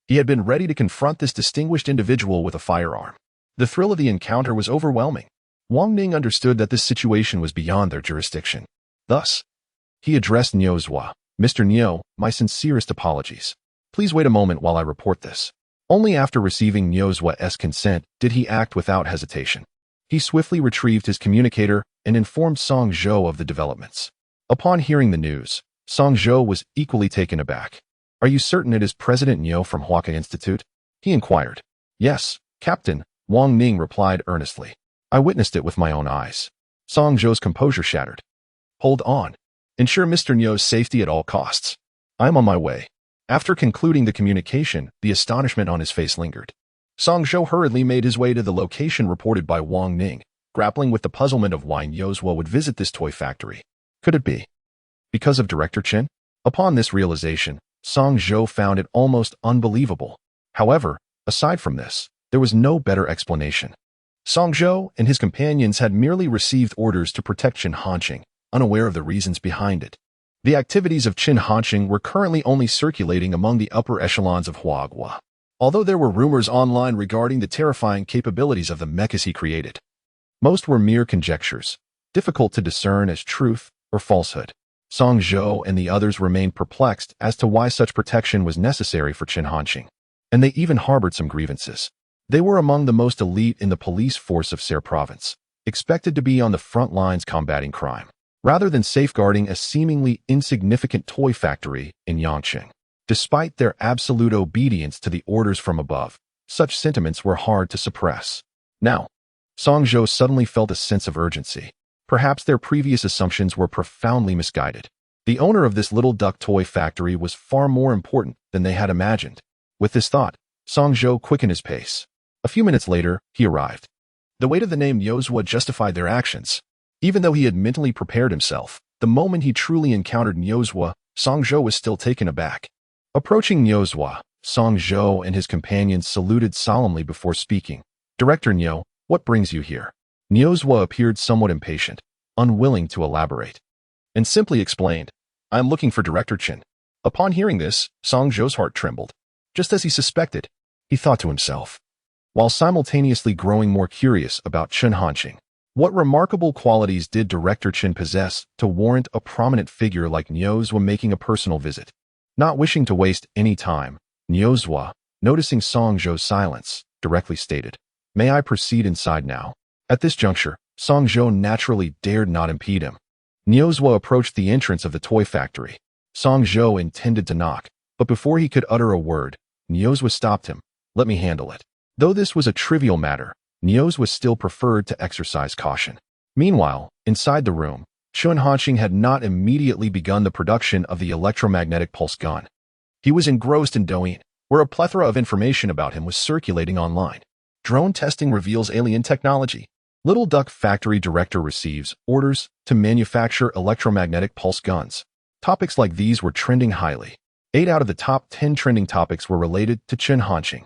he had been ready to confront this distinguished individual with a firearm. The thrill of the encounter was overwhelming. Wang Ning understood that this situation was beyond their jurisdiction. Thus, he addressed Niozwa. Mr. Nio, my sincerest apologies. Please wait a moment while I report this. Only after receiving Niozwa's consent did he act without hesitation. He swiftly retrieved his communicator and informed Song Zhou of the developments. Upon hearing the news, Song Zhou was equally taken aback. Are you certain it is President Nio from Huaka Institute? He inquired. Yes, Captain, Wang Ning replied earnestly. I witnessed it with my own eyes. Song Zhou's composure shattered. Hold on. Ensure Mr. Nio's safety at all costs. I am on my way. After concluding the communication, the astonishment on his face lingered. Song Zhou hurriedly made his way to the location reported by Wang Ning, grappling with the puzzlement of why Niozwa would visit this toy factory. Could it be because of Director Chen? Upon this realization, Song Zhou found it almost unbelievable. However, aside from this, there was no better explanation. Song Zhou and his companions had merely received orders to protect Chen Hanqing, unaware of the reasons behind it. The activities of Chen Hanqing were currently only circulating among the upper echelons of Huagua, although there were rumors online regarding the terrifying capabilities of the mechas he created. Most were mere conjectures, difficult to discern as truth or falsehood. Song Zhou and the others remained perplexed as to why such protection was necessary for Chen Hanqing, and they even harbored some grievances. They were among the most elite in the police force of Ser Province, expected to be on the front lines combating crime, rather than safeguarding a seemingly insignificant toy factory in Yangqing. Despite their absolute obedience to the orders from above, such sentiments were hard to suppress. Now, Song Zhou suddenly felt a sense of urgency. Perhaps their previous assumptions were profoundly misguided. The owner of this little duck toy factory was far more important than they had imagined. With this thought, Song Zhou quickened his pace. A few minutes later, he arrived. The weight of the name Niozwa justified their actions. Even though he had mentally prepared himself, the moment he truly encountered Niozwa, Song Zhou was still taken aback. Approaching Niozwa, Song Zhou and his companions saluted solemnly before speaking. Director Nio, what brings you here? Niozwa appeared somewhat impatient, unwilling to elaborate, and simply explained, I am looking for Director Chen. Upon hearing this, Song Zhou's heart trembled. Just as he suspected, he thought to himself, while simultaneously growing more curious about Chen Hanqing. What remarkable qualities did Director Chen possess to warrant a prominent figure like Niozwa making a personal visit? Not wishing to waste any time, Niozwa, noticing Song Zhou's silence, directly stated, May I proceed inside now? At this juncture, Song Zhou naturally dared not impede him. Niozwa approached the entrance of the toy factory. Song Zhou intended to knock, but before he could utter a word, Niozwa stopped him. Let me handle it. Though this was a trivial matter, Niozwa still preferred to exercise caution. Meanwhile, inside the room, Chen Hanqing had not immediately begun the production of the electromagnetic pulse gun. He was engrossed in Douyin, where a plethora of information about him was circulating online. Drone testing reveals alien technology. Little Duck Factory Director receives orders to manufacture electromagnetic pulse guns. Topics like these were trending highly. 8 out of the top 10 trending topics were related to Chen Hanqing.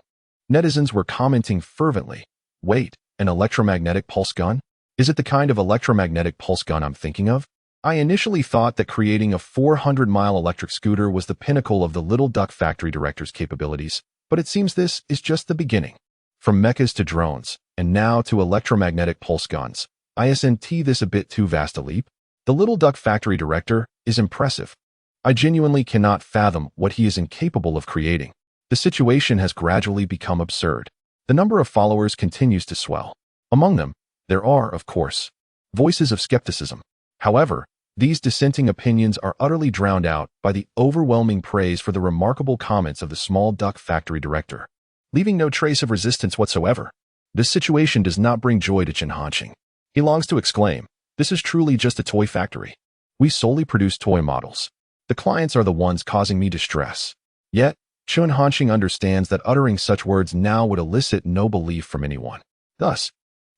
Netizens were commenting fervently. Wait, an electromagnetic pulse gun? Is it the kind of electromagnetic pulse gun I'm thinking of? I initially thought that creating a 400-mile electric scooter was the pinnacle of the Little Duck Factory Director's capabilities, but it seems this is just the beginning. From mechas to drones, and now to electromagnetic pulse guns. Isn't this a bit too vast a leap? The Little Duck Factory Director is impressive. I genuinely cannot fathom what he is incapable of creating. The situation has gradually become absurd. The number of followers continues to swell. Among them, there are, of course, voices of skepticism. However, these dissenting opinions are utterly drowned out by the overwhelming praise for the remarkable comments of the Small Duck Factory Director, leaving no trace of resistance whatsoever. This situation does not bring joy to Chen Hanqing. He longs to exclaim, this is truly just a toy factory. We solely produce toy models. The clients are the ones causing me distress. Yet, Chen Hanqing understands that uttering such words now would elicit no belief from anyone. Thus,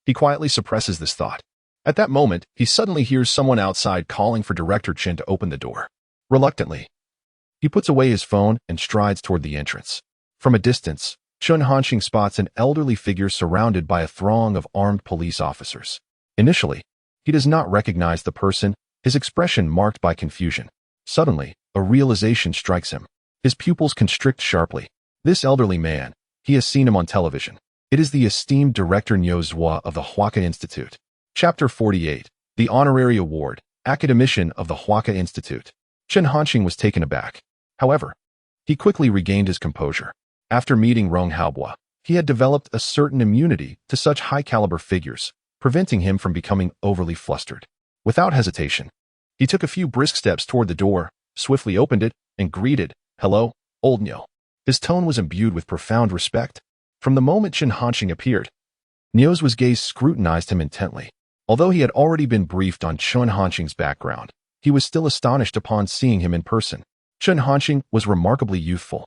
he quietly suppresses this thought. At that moment, he suddenly hears someone outside calling for Director Chen to open the door. Reluctantly, he puts away his phone and strides toward the entrance. From a distance, Chen Hanqing spots an elderly figure surrounded by a throng of armed police officers. Initially, he does not recognize the person, his expression marked by confusion. Suddenly, a realization strikes him. His pupils constrict sharply. This elderly man, he has seen him on television. It is the esteemed director Nyozwa of the Hwaka Institute. Chapter 48, The Honorary Award, Academician of the Hwaka Institute. Chen Hanqing was taken aback. However, he quickly regained his composure. After meeting Rong Haobua, he had developed a certain immunity to such high-caliber figures, preventing him from becoming overly flustered. Without hesitation, he took a few brisk steps toward the door, swiftly opened it, and greeted, "Hello, old Nyo." His tone was imbued with profound respect. From the moment Chen Hanqing appeared, Nyo's gaze scrutinized him intently. Although he had already been briefed on Chen Hanqing's background, he was still astonished upon seeing him in person. Chen Hanqing was remarkably youthful.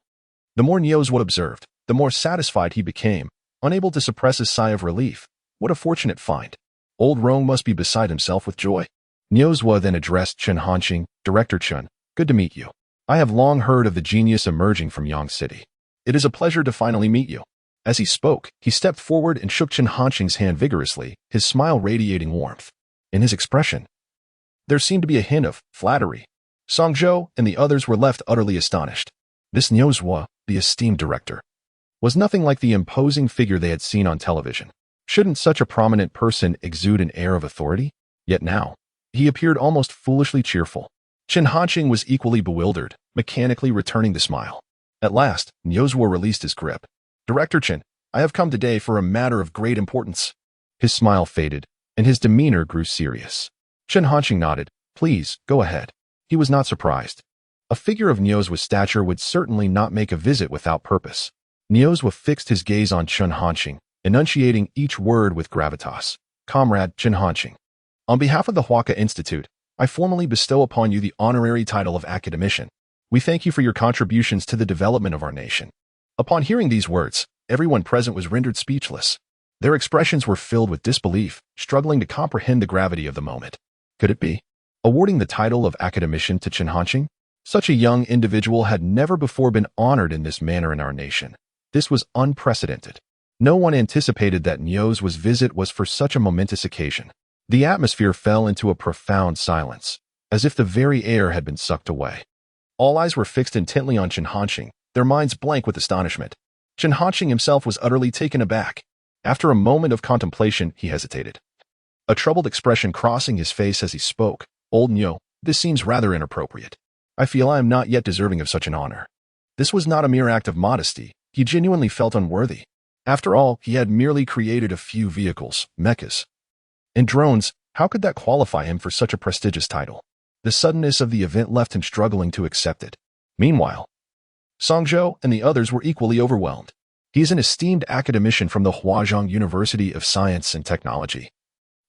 The more Nyozwa observed, the more satisfied he became, unable to suppress his sigh of relief. What a fortunate find. Old Rong must be beside himself with joy. Nyozwa then addressed Chen Hanqing, "Director Chen, good to meet you. I have long heard of the genius emerging from Yang City. It is a pleasure to finally meet you." As he spoke, he stepped forward and shook Chen Hanqing's hand vigorously, his smile radiating warmth. In his expression, there seemed to be a hint of flattery. Song Zhou and the others were left utterly astonished. This Nyozwa, the esteemed director, was nothing like the imposing figure they had seen on television. Shouldn't such a prominent person exude an air of authority? Yet now, he appeared almost foolishly cheerful. Chen Hanqing was equally bewildered, mechanically returning the smile. At last, Nyozwa released his grip. "Director Chen, I have come today for a matter of great importance." His smile faded, and his demeanor grew serious. Chen Hanqing nodded. "Please, go ahead." He was not surprised. A figure of Nyozwa's stature would certainly not make a visit without purpose. Nyozwa fixed his gaze on Chen Hanqing, enunciating each word with gravitas. "Comrade Chen Hanqing, on behalf of the Hwaka Institute, I formally bestow upon you the honorary title of academician. We thank you for your contributions to the development of our nation." Upon hearing these words, everyone present was rendered speechless. Their expressions were filled with disbelief, struggling to comprehend the gravity of the moment. Could it be? Awarding the title of academician to Chen Hanqing? Such a young individual had never before been honored in this manner in our nation. This was unprecedented. No one anticipated that Nyozwa's visit was for such a momentous occasion. The atmosphere fell into a profound silence, as if the very air had been sucked away. All eyes were fixed intently on Chen Hanqing, their minds blank with astonishment. Chen Hanqing himself was utterly taken aback. After a moment of contemplation, he hesitated, a troubled expression crossing his face as he spoke. "Old Nyo, this seems rather inappropriate. I feel I am not yet deserving of such an honor." This was not a mere act of modesty. He genuinely felt unworthy. After all, he had merely created a few vehicles, mechas, and drones. How could that qualify him for such a prestigious title? The suddenness of the event left him struggling to accept it. Meanwhile, Song Zhou and the others were equally overwhelmed. He is an esteemed academician from the Huazhong University of Science and Technology,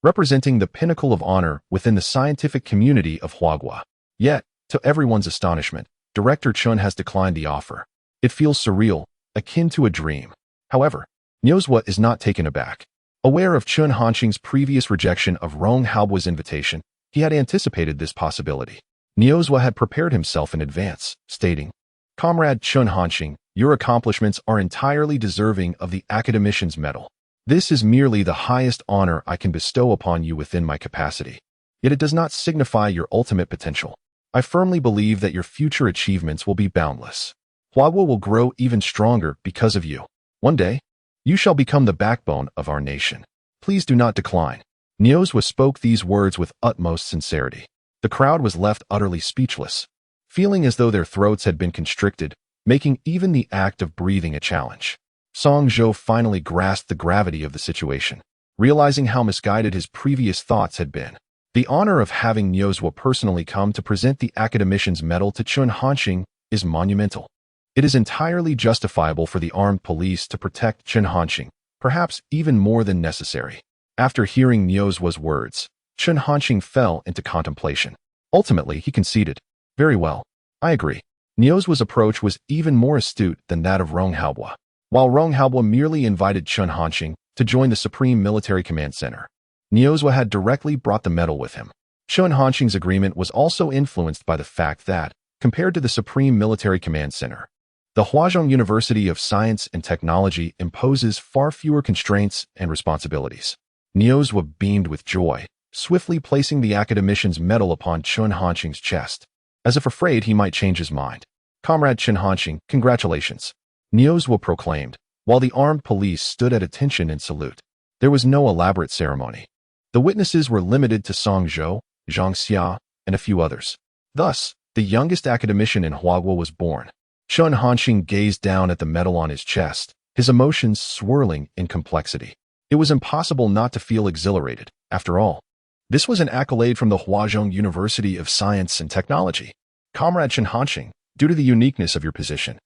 representing the pinnacle of honor within the scientific community of Huagua. Yet, to everyone's astonishment, Director Chen has declined the offer. It feels surreal, akin to a dream. However, Nyozwa is not taken aback. Aware of Chen Hanqing's previous rejection of Rong Haobua's invitation, he had anticipated this possibility. Nyozwa had prepared himself in advance, stating, "Comrade Chen Hanqing, your accomplishments are entirely deserving of the Academician's Medal. This is merely the highest honor I can bestow upon you within my capacity. Yet it does not signify your ultimate potential. I firmly believe that your future achievements will be boundless. Huagua will grow even stronger because of you. One day, you shall become the backbone of our nation. Please do not decline." Nyozwa spoke these words with utmost sincerity. The crowd was left utterly speechless, feeling as though their throats had been constricted, making even the act of breathing a challenge. Song Zhou finally grasped the gravity of the situation, realizing how misguided his previous thoughts had been. The honor of having Nyozwa personally come to present the Academician's Medal to Chen Hanqing is monumental. It is entirely justifiable for the armed police to protect Chen Hanqing, perhaps even more than necessary. After hearing Nyozwa's words, Chen Hanqing fell into contemplation. Ultimately, he conceded, "Very well, I agree." Nyozwa's approach was even more astute than that of Rong Haobua. While Rong Haobua merely invited Chen Hanqing to join the Supreme Military Command Center, Nyozwa had directly brought the medal with him. Chen Hanqing's agreement was also influenced by the fact that, compared to the Supreme Military Command Center, the Huazhong University of Science and Technology imposes far fewer constraints and responsibilities. Nyozwa beamed with joy, swiftly placing the Academician's medal upon Chen Hanqing's chest. as if afraid he might change his mind. Comrade Chen Hanqing, congratulations, Niozwa proclaimed, while the armed police stood at attention in salute. There was no elaborate ceremony. The witnesses were limited to Song Zhou, Zhang Xia, and a few others. Thus, the youngest academician in Huagua was born. Chen Hanqing gazed down at the medal on his chest, his emotions swirling in complexity. It was impossible not to feel exhilarated, after all. This was an accolade from the Huazhong University of Science and Technology. Comrade Chen Hanqing, due to the uniqueness of your position,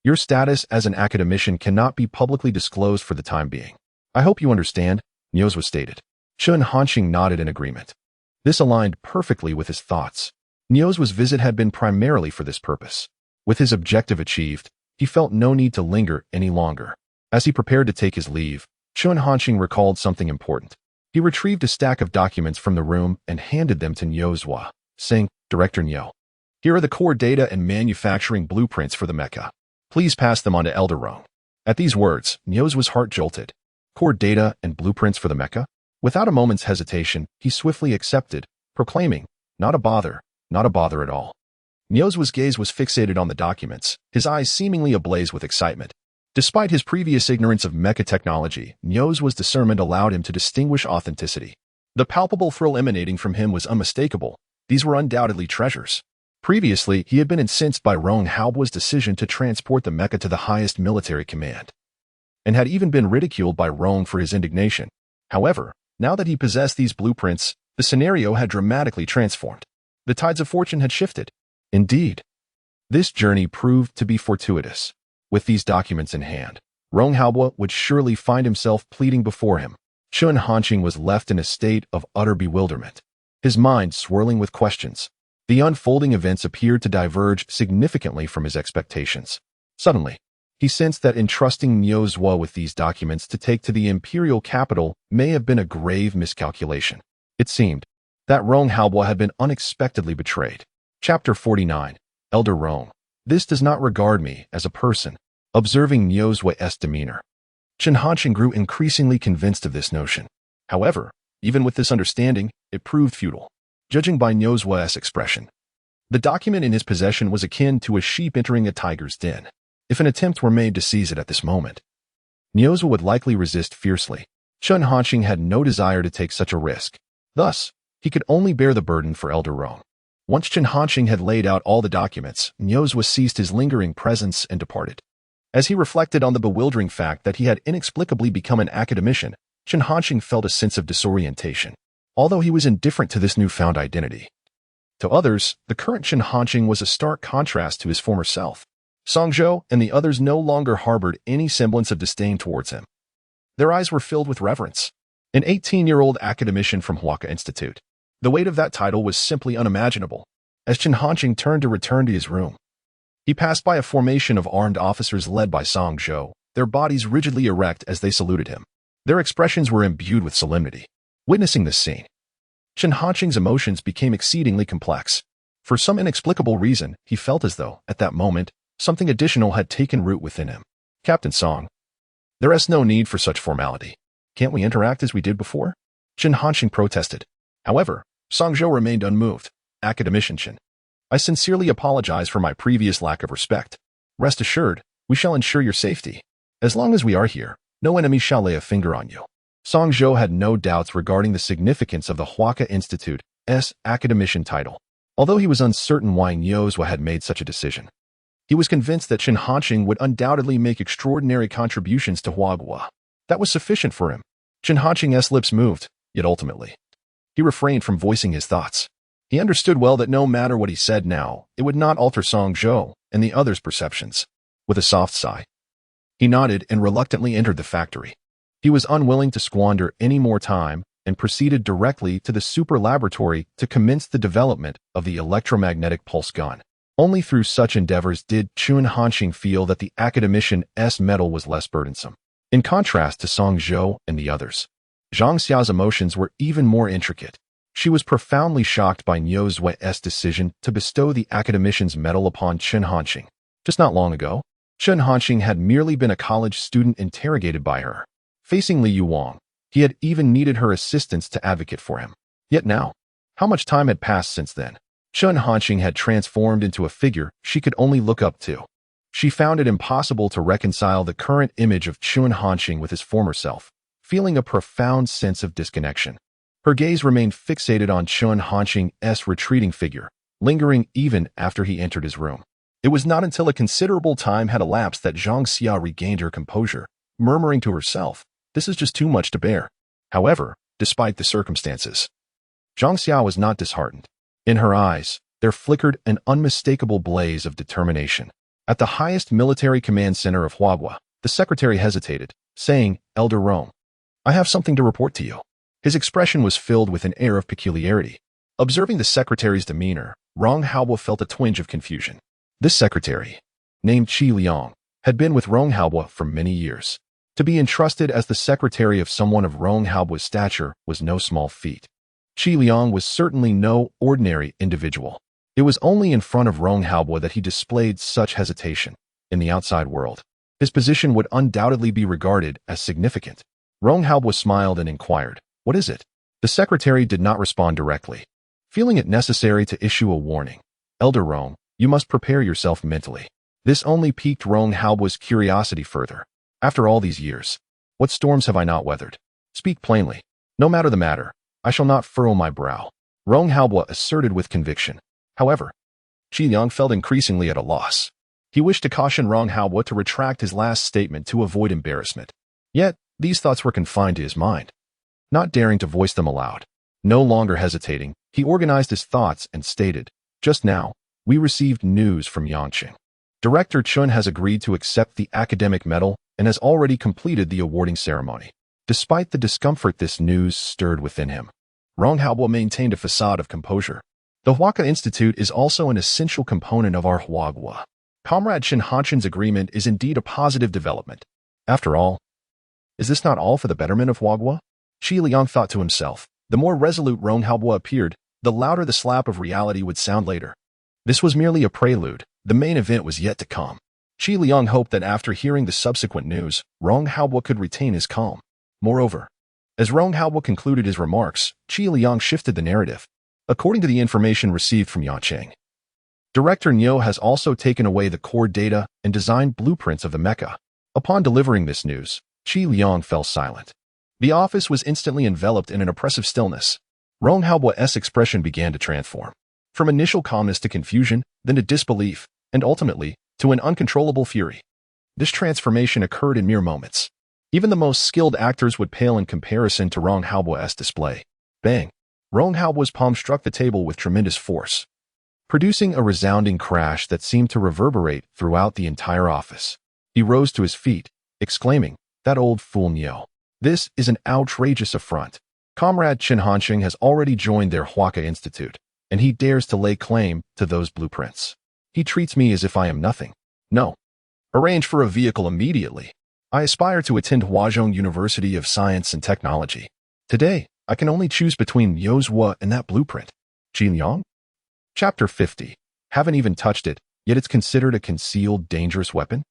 your status as an academician cannot be publicly disclosed for the time being. I hope you understand, Niozwa stated. Chen Hanqing nodded in agreement. This aligned perfectly with his thoughts. Niozwa's visit had been primarily for this purpose. With his objective achieved, he felt no need to linger any longer. As he prepared to take his leave, Chen Hanqing recalled something important. He retrieved a stack of documents from the room and handed them to Niozwa, saying, Director Niu, here are the core data and manufacturing blueprints for the mecha. Please pass them on to Elder Rong. At these words, Niozwa's heart jolted. Core data and blueprints for the mecha? Without a moment's hesitation, he swiftly accepted, proclaiming, not a bother at all. Niozwa's gaze was fixated on the documents, his eyes seemingly ablaze with excitement. Despite his previous ignorance of mecha technology, Niozwa's discernment allowed him to distinguish authenticity. The palpable thrill emanating from him was unmistakable. These were undoubtedly treasures. Previously, he had been incensed by Rong Haobua's decision to transport the mecha to the highest military command, and had even been ridiculed by Rong for his indignation. However, now that he possessed these blueprints, the scenario had dramatically transformed. The tides of fortune had shifted. Indeed, this journey proved to be fortuitous. With these documents in hand, Rong Haobua would surely find himself pleading before him. Chen Hanqing was left in a state of utter bewilderment, his mind swirling with questions. The unfolding events appeared to diverge significantly from his expectations. Suddenly, he sensed that entrusting Niozwa with these documents to take to the imperial capital may have been a grave miscalculation. It seemed that Rong Haobua had been unexpectedly betrayed. Chapter 49, Elder Rong. This does not regard me as a person. Observing Niozwa's demeanor, Chen Hanqing grew increasingly convinced of this notion. However, even with this understanding, it proved futile. Judging by Niozwa's expression, the document in his possession was akin to a sheep entering a tiger's den. If an attempt were made to seize it at this moment, Niozwa would likely resist fiercely. Chen Hanqing had no desire to take such a risk. Thus, he could only bear the burden for Elder Rong. Once Chen Hanqing had laid out all the documents, Niozwa ceased his lingering presence and departed. As he reflected on the bewildering fact that he had inexplicably become an academician, Chen Hanqing felt a sense of disorientation, although he was indifferent to this newfound identity. To others, the current Chen Hanqing was a stark contrast to his former self. Song Zhou and the others no longer harbored any semblance of disdain towards him. Their eyes were filled with reverence. An 18-year-old academician from Huaca Institute. The weight of that title was simply unimaginable. As Chen Hanqing turned to return to his room, he passed by a formation of armed officers led by Song Zhou, their bodies rigidly erect as they saluted him. Their expressions were imbued with solemnity. Witnessing this scene, Chen Hanqing's emotions became exceedingly complex. For some inexplicable reason, he felt as though, at that moment, something additional had taken root within him. Captain Song, there is no need for such formality. Can't we interact as we did before? Chen Hanqing protested. However, Song Zhou remained unmoved. Academician Chen, I sincerely apologize for my previous lack of respect. Rest assured, we shall ensure your safety. As long as we are here, no enemy shall lay a finger on you. Song Zhou had no doubts regarding the significance of the Huaca Institute's academician title. Although he was uncertain why Niozwa had made such a decision, he was convinced that Chen Hanqing would undoubtedly make extraordinary contributions to Huagua. That was sufficient for him. Chen Hanqing's lips moved, yet ultimately, he refrained from voicing his thoughts. He understood well that no matter what he said now, it would not alter Song Zhou and the others' perceptions. With a soft sigh, he nodded and reluctantly entered the factory. He was unwilling to squander any more time and proceeded directly to the super laboratory to commence the development of the electromagnetic pulse gun. Only through such endeavors did Chen Hanqing feel that the academician's medal was less burdensome. In contrast to Song Zhou and the others, Zhang Xia's emotions were even more intricate. She was profoundly shocked by Niozwa's decision to bestow the academician's medal upon Chen Hanqing. Just not long ago, Chen Hanqing had merely been a college student interrogated by her. Facing Li Yuang, he had even needed her assistance to advocate for him. Yet now, how much time had passed since then? Chun Hanxing had transformed into a figure she could only look up to. She found it impossible to reconcile the current image of Chun Hanxing with his former self, feeling a profound sense of disconnection. Her gaze remained fixated on Chun Hanxing's retreating figure, lingering even after he entered his room. It was not until a considerable time had elapsed that Zhang Xia regained her composure, murmuring to herself, "This is just too much to bear." However, despite the circumstances, Zhang Xia was not disheartened. In her eyes, there flickered an unmistakable blaze of determination. At the highest military command center of Huagua, the secretary hesitated, saying, "Elder Rome, I have something to report to you." His expression was filled with an air of peculiarity. Observing the secretary's demeanor, Rong Haobo felt a twinge of confusion. This secretary, named Qi Liang, had been with Rong Haobo for many years. To be entrusted as the secretary of someone of Rong Haobo's stature was no small feat. Qi Liang was certainly no ordinary individual. It was only in front of Rong Haobo that he displayed such hesitation. In the outside world, his position would undoubtedly be regarded as significant. Rong Haobo smiled and inquired, "What is it?" The secretary did not respond directly. Feeling it necessary to issue a warning, "Elder Rong, you must prepare yourself mentally." This only piqued Rong Haobo's curiosity further. "After all these years, what storms have I not weathered? Speak plainly. No matter the matter, I shall not furrow my brow," Rong Haobo asserted with conviction. However, Qi Liang felt increasingly at a loss. He wished to caution Rong Haobo to retract his last statement to avoid embarrassment. Yet, these thoughts were confined to his mind. Not daring to voice them aloud, no longer hesitating, he organized his thoughts and stated, "Just now, we received news from Yangqing. Director Chun has agreed to accept the academic medal and has already completed the awarding ceremony." Despite the discomfort this news stirred within him, Rong Haobo maintained a facade of composure. "The Huaca Institute is also an essential component of our Huagua. Comrade Chun Hanxing's agreement is indeed a positive development. After all, is this not all for the betterment of Huagua?" Qi Liang thought to himself. The more resolute Rong Haobo appeared, the louder the slap of reality would sound later. This was merely a prelude. The main event was yet to come. Qi Liang hoped that after hearing the subsequent news, Rong Haobo could retain his calm. Moreover, as Rong Haobo concluded his remarks, Qi Liang shifted the narrative. According to the information received from Yangqing, Director Niu has also taken away the core data and designed blueprints of the mecha. Upon delivering this news, Qi Liang fell silent. The office was instantly enveloped in an oppressive stillness. Rong Haobo's expression began to transform. From initial calmness to confusion, then to disbelief, and ultimately, to an uncontrollable fury. This transformation occurred in mere moments. Even the most skilled actors would pale in comparison to Rong Haobo's display. Bang! Rong Haobo's palm struck the table with tremendous force, producing a resounding crash that seemed to reverberate throughout the entire office. He rose to his feet, exclaiming, "That old fool Niu. This is an outrageous affront. Comrade Chun Hanxing has already joined their Huaca Institute, and he dares to lay claim to those blueprints. He treats me as if I am nothing. No. Arrange for a vehicle immediately. I aspire to attend Huazhong University of Science and Technology. Today, I can only choose between Yozhua and that blueprint." Qi Liang? Chapter 50. Haven't even touched it, yet it's considered a concealed, dangerous weapon?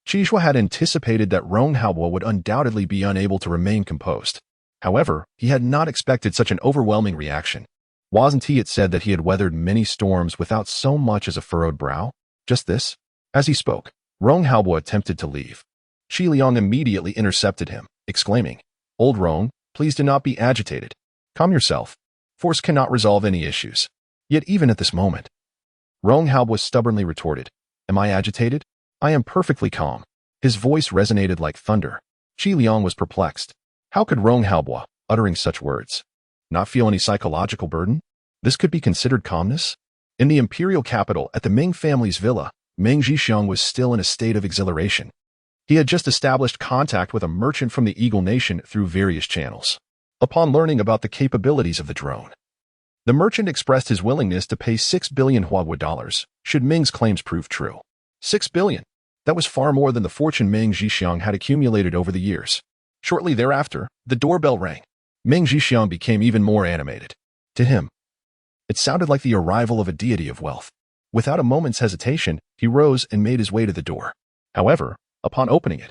Qi Zhua had anticipated that Rong Haobo would undoubtedly be unable to remain composed. However, he had not expected such an overwhelming reaction. Wasn't it said that he had weathered many storms without so much as a furrowed brow? Just this? As he spoke, Rong Haobo attempted to leave. Qi Liang immediately intercepted him, exclaiming, "Old Rong, please do not be agitated. Calm yourself. Force cannot resolve any issues." Yet even at this moment, Rong Haobo stubbornly retorted, "Am I agitated? I am perfectly calm." His voice resonated like thunder. Qi Liang was perplexed. How could Rong Haobo, uttering such words, not feel any psychological burden? This could be considered calmness? In the imperial capital at the Ming family's villa, Meng Zhixiang was still in a state of exhilaration. He had just established contact with a merchant from the Eagle Nation through various channels. Upon learning about the capabilities of the drone, the merchant expressed his willingness to pay 6 billion Huagua dollars should Ming's claims prove true. 6 billion. That was far more than the fortune Meng Zhixiang had accumulated over the years. Shortly thereafter, the doorbell rang. Meng Zhixiang became even more animated. To him, it sounded like the arrival of a deity of wealth. Without a moment's hesitation, he rose and made his way to the door. However, upon opening it,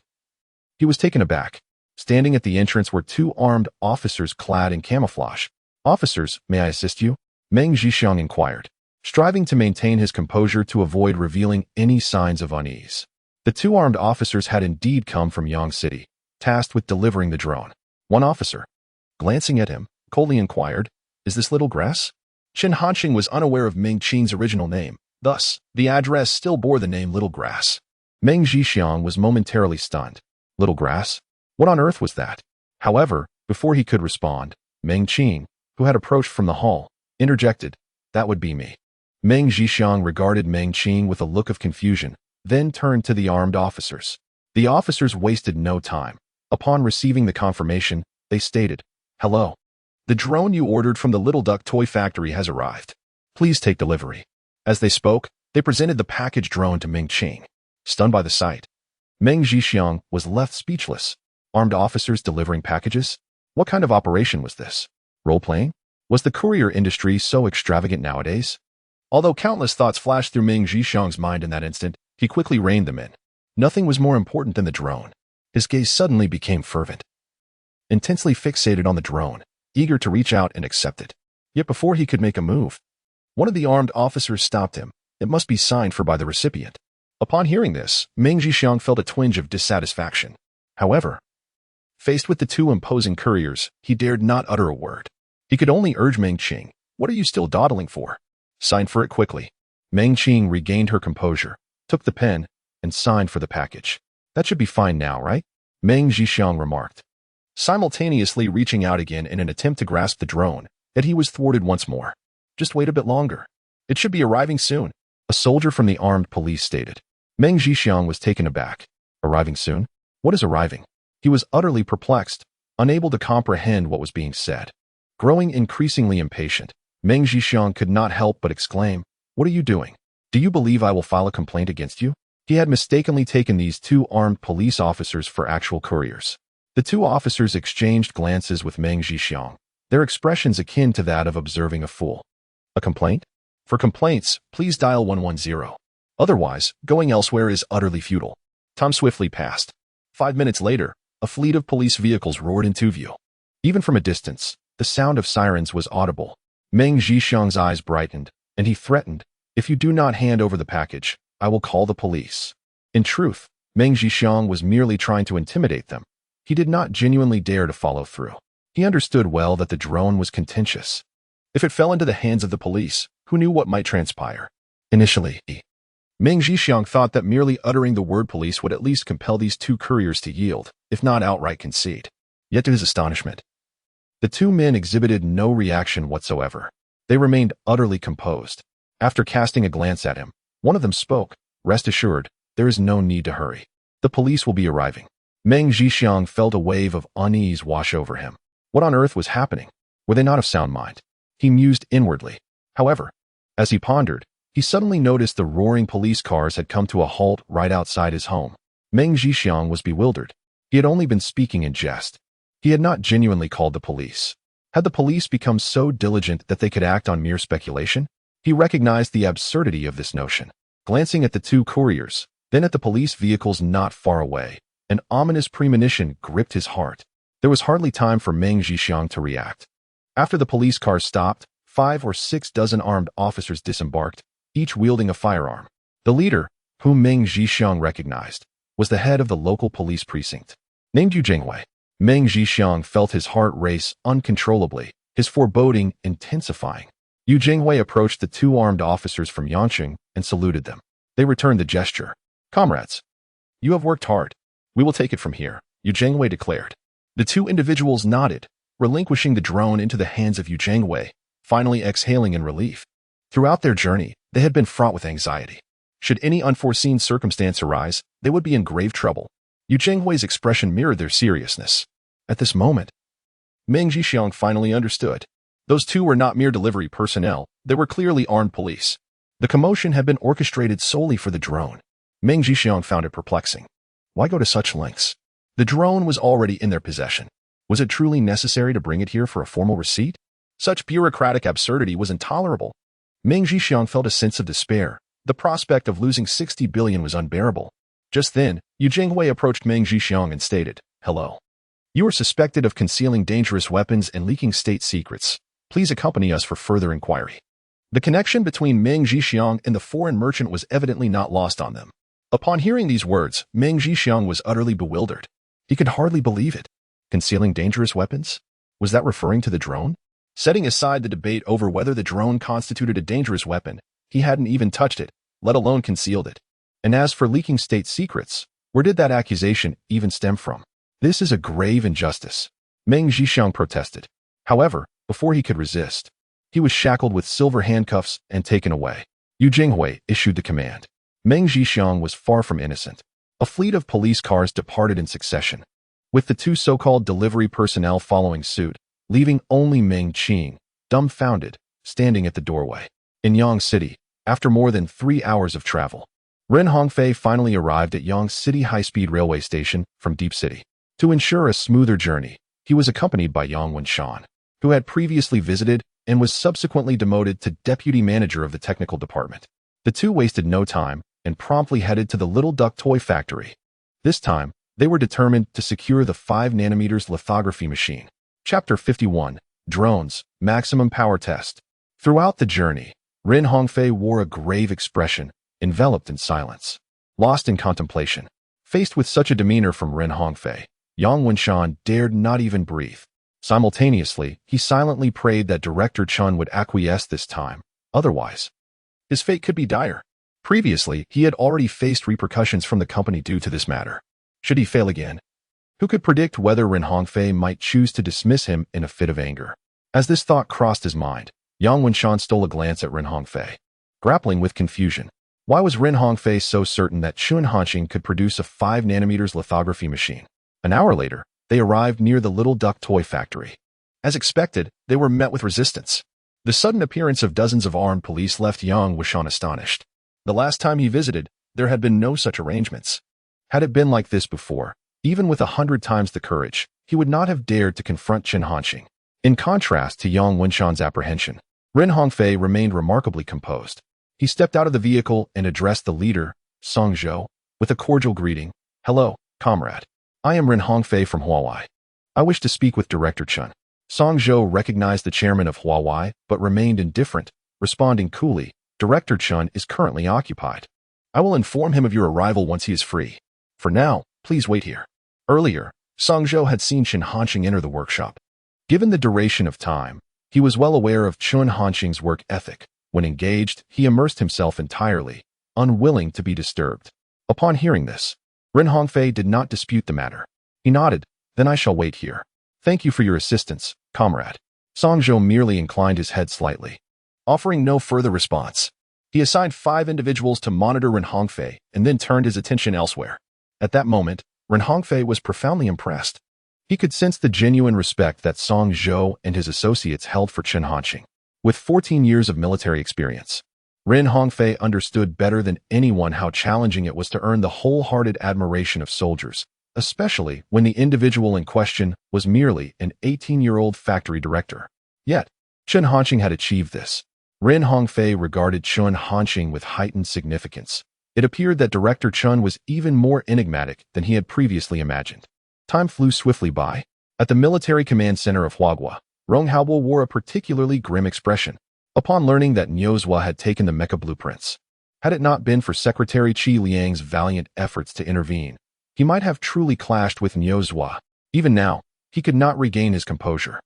he was taken aback. Standing at the entrance were two armed officers clad in camouflage. "Officers, may I assist you?" Meng Zhixiang inquired. striving to maintain his composure to avoid revealing any signs of unease. The two armed officers had indeed come from Yang City, tasked with delivering the drone. One officer, glancing at him, coldly inquired, "Is this Little Grass?" Chen Hanqing was unaware of Meng Qing's original name, thus, the address still bore the name Little Grass. Meng Zhixiang was momentarily stunned. Little Grass? What on earth was that? However, before he could respond, Meng Qing, who had approached from the hall, interjected, "That would be me." Meng Zhixiang regarded Meng Qing with a look of confusion, then turned to the armed officers. The officers wasted no time. Upon receiving the confirmation, they stated, "Hello. The drone you ordered from the Little Duck Toy Factory has arrived. Please take delivery." As they spoke, they presented the package drone to Meng Qing. Stunned by the sight, Meng Zhixiang was left speechless. Armed officers delivering packages? What kind of operation was this? Role-playing? Was the courier industry so extravagant nowadays? Although countless thoughts flashed through Meng Zhixiang's mind in that instant, he quickly reined them in. Nothing was more important than the drone. His gaze suddenly became fervent, intensely fixated on the drone, eager to reach out and accept it. Yet before he could make a move, one of the armed officers stopped him. It must be signed for by the recipient. Upon hearing this, Meng Zhixiang felt a twinge of dissatisfaction. However, faced with the two imposing couriers, he dared not utter a word. He could only urge Meng Qing, "What are you still dawdling for? Sign for it quickly." Meng Qing regained her composure, took the pen, and signed for the package. "That should be fine now, right?" Meng Zhixiang remarked, simultaneously reaching out again in an attempt to grasp the drone, yet he was thwarted once more. "Just wait a bit longer. It should be arriving soon," a soldier from the armed police stated. Meng Zhixiang was taken aback. Arriving soon? What is arriving? He was utterly perplexed, unable to comprehend what was being said. Growing increasingly impatient, Meng Zhixiang could not help but exclaim, "What are you doing? Do you believe I will file a complaint against you?" He had mistakenly taken these two armed police officers for actual couriers. The two officers exchanged glances with Meng Zhixiang, their expressions akin to that of observing a fool. "A complaint? For complaints, please dial 110. Otherwise, going elsewhere is utterly futile." Time swiftly passed. 5 minutes later, a fleet of police vehicles roared into view. Even from a distance, the sound of sirens was audible. Meng Zhixiang's eyes brightened, and he threatened, "If you do not hand over the package, I will call the police." In truth, Meng Zhixiang was merely trying to intimidate them. He did not genuinely dare to follow through. He understood well that the drone was contentious. If it fell into the hands of the police, who knew what might transpire? Initially, Meng Zhixiang thought that merely uttering the word police would at least compel these two couriers to yield, if not outright concede. Yet to his astonishment, the two men exhibited no reaction whatsoever. They remained utterly composed. After casting a glance at him, one of them spoke, "Rest assured, there is no need to hurry. The police will be arriving." Meng Zhixiang felt a wave of unease wash over him. What on earth was happening? Were they not of sound mind? He mused inwardly. However, as he pondered, he suddenly noticed the roaring police cars had come to a halt right outside his home. Meng Zhixiang was bewildered. He had only been speaking in jest. He had not genuinely called the police. Had the police become so diligent that they could act on mere speculation? He recognized the absurdity of this notion. Glancing at the two couriers, then at the police vehicles not far away, an ominous premonition gripped his heart. There was hardly time for Meng Zhixiang to react. After the police cars stopped, 5 or 6 dozen armed officers disembarked, each wielding a firearm. The leader, whom Meng Zhixiang recognized, was the head of the local police precinct. Named Yu Jingwei. Meng Zhixiang felt his heart race uncontrollably, his foreboding intensifying. Yu Jingwei approached the two armed officers from Yanqing and saluted them. They returned the gesture. "Comrades, you have worked hard. We will take it from here," Yu Jingwei declared. The two individuals nodded, relinquishing the drone into the hands of Yu Jingwei, finally exhaling in relief. Throughout their journey, they had been fraught with anxiety. Should any unforeseen circumstance arise, they would be in grave trouble. Yu Jingwei's expression mirrored their seriousness. At this moment, Meng Zhixiang finally understood. Those two were not mere delivery personnel, they were clearly armed police. The commotion had been orchestrated solely for the drone. Meng Zhixiang found it perplexing. Why go to such lengths? The drone was already in their possession. Was it truly necessary to bring it here for a formal receipt? Such bureaucratic absurdity was intolerable. Meng Zhixiang felt a sense of despair. The prospect of losing 60 billion was unbearable. Just then, Yu Jingwei approached Meng Zhixiang and stated, "Hello. You are suspected of concealing dangerous weapons and leaking state secrets. Please accompany us for further inquiry." The connection between Meng Jixiang and the foreign merchant was evidently not lost on them. Upon hearing these words, Meng Jixiang was utterly bewildered. He could hardly believe it. Concealing dangerous weapons? Was that referring to the drone? Setting aside the debate over whether the drone constituted a dangerous weapon, he hadn't even touched it, let alone concealed it. And as for leaking state secrets, where did that accusation even stem from? This is a grave injustice. Meng Jixiang protested. However, before he could resist, he was shackled with silver handcuffs and taken away. Yu Jinghui issued the command. Meng Jixiang was far from innocent. A fleet of police cars departed in succession, with the two so-called delivery personnel following suit, leaving only Meng Qing, dumbfounded, standing at the doorway. In Yang City, after more than 3 hours of travel, Ren Hongfei finally arrived at Yang City High-Speed Railway Station from Deep City. To ensure a smoother journey, he was accompanied by Yang Wenshan, who had previously visited and was subsequently demoted to deputy manager of the technical department. The two wasted no time and promptly headed to the Little Duck toy factory. This time, they were determined to secure the 5nm lithography machine. Chapter 51, Drones, Maximum Power Test. Throughout the journey, Ren Hongfei wore a grave expression, enveloped in silence, lost in contemplation. Faced with such a demeanor from Ren Hongfei, Yang Wenshan dared not even breathe. Simultaneously, he silently prayed that Director Chun would acquiesce this time. Otherwise, his fate could be dire. Previously, he had already faced repercussions from the company due to this matter. Should he fail again? Who could predict whether Ren Hongfei might choose to dismiss him in a fit of anger? As this thought crossed his mind, Yang Wenshan stole a glance at Ren Hongfei, grappling with confusion. Why was Ren Hongfei so certain that Chun Hanqing could produce a 5nm lithography machine? An hour later, they arrived near the Little Duck toy factory. As expected, they were met with resistance. The sudden appearance of dozens of armed police left Yang Wenshan astonished. The last time he visited, there had been no such arrangements. Had it been like this before, even with 100 times the courage, he would not have dared to confront Chun Hanqing. In contrast to Yang Wenshan's apprehension, Ren Hongfei remained remarkably composed. He stepped out of the vehicle and addressed the leader, Song Zhou, with a cordial greeting. "Hello, comrade. I am Ren Hongfei from Huawei. I wish to speak with Director Chun." Song Zhou recognized the chairman of Huawei, but remained indifferent, responding coolly, "Director Chun is currently occupied. I will inform him of your arrival once he is free. For now, please wait here." Earlier, Song Zhou had seen Chun Hanqing enter the workshop. Given the duration of time, he was well aware of Chun Hanqing's work ethic. When engaged, he immersed himself entirely, unwilling to be disturbed. Upon hearing this, Ren Hongfei did not dispute the matter. He nodded. "Then I shall wait here. Thank you for your assistance, comrade." Song Zhou merely inclined his head slightly, offering no further response. He assigned 5 individuals to monitor Ren Hongfei and then turned his attention elsewhere. At that moment, Ren Hongfei was profoundly impressed. He could sense the genuine respect that Song Zhou and his associates held for Chun Hanqing. With 14 years of military experience, Ren Hongfei understood better than anyone how challenging it was to earn the wholehearted admiration of soldiers, especially when the individual in question was merely an 18-year-old factory director. Yet, Chun Hanqing had achieved this. Ren Hongfei regarded Chun Hanqing with heightened significance. It appeared that Director Chun was even more enigmatic than he had previously imagined. Time flew swiftly by. At the military command center of Huagua, Rong Haobo wore a particularly grim expression upon learning that Niuzhua had taken the mecha blueprints. Had it not been for Secretary Qi Liang's valiant efforts to intervene, he might have truly clashed with Niuzhua. Even now, he could not regain his composure.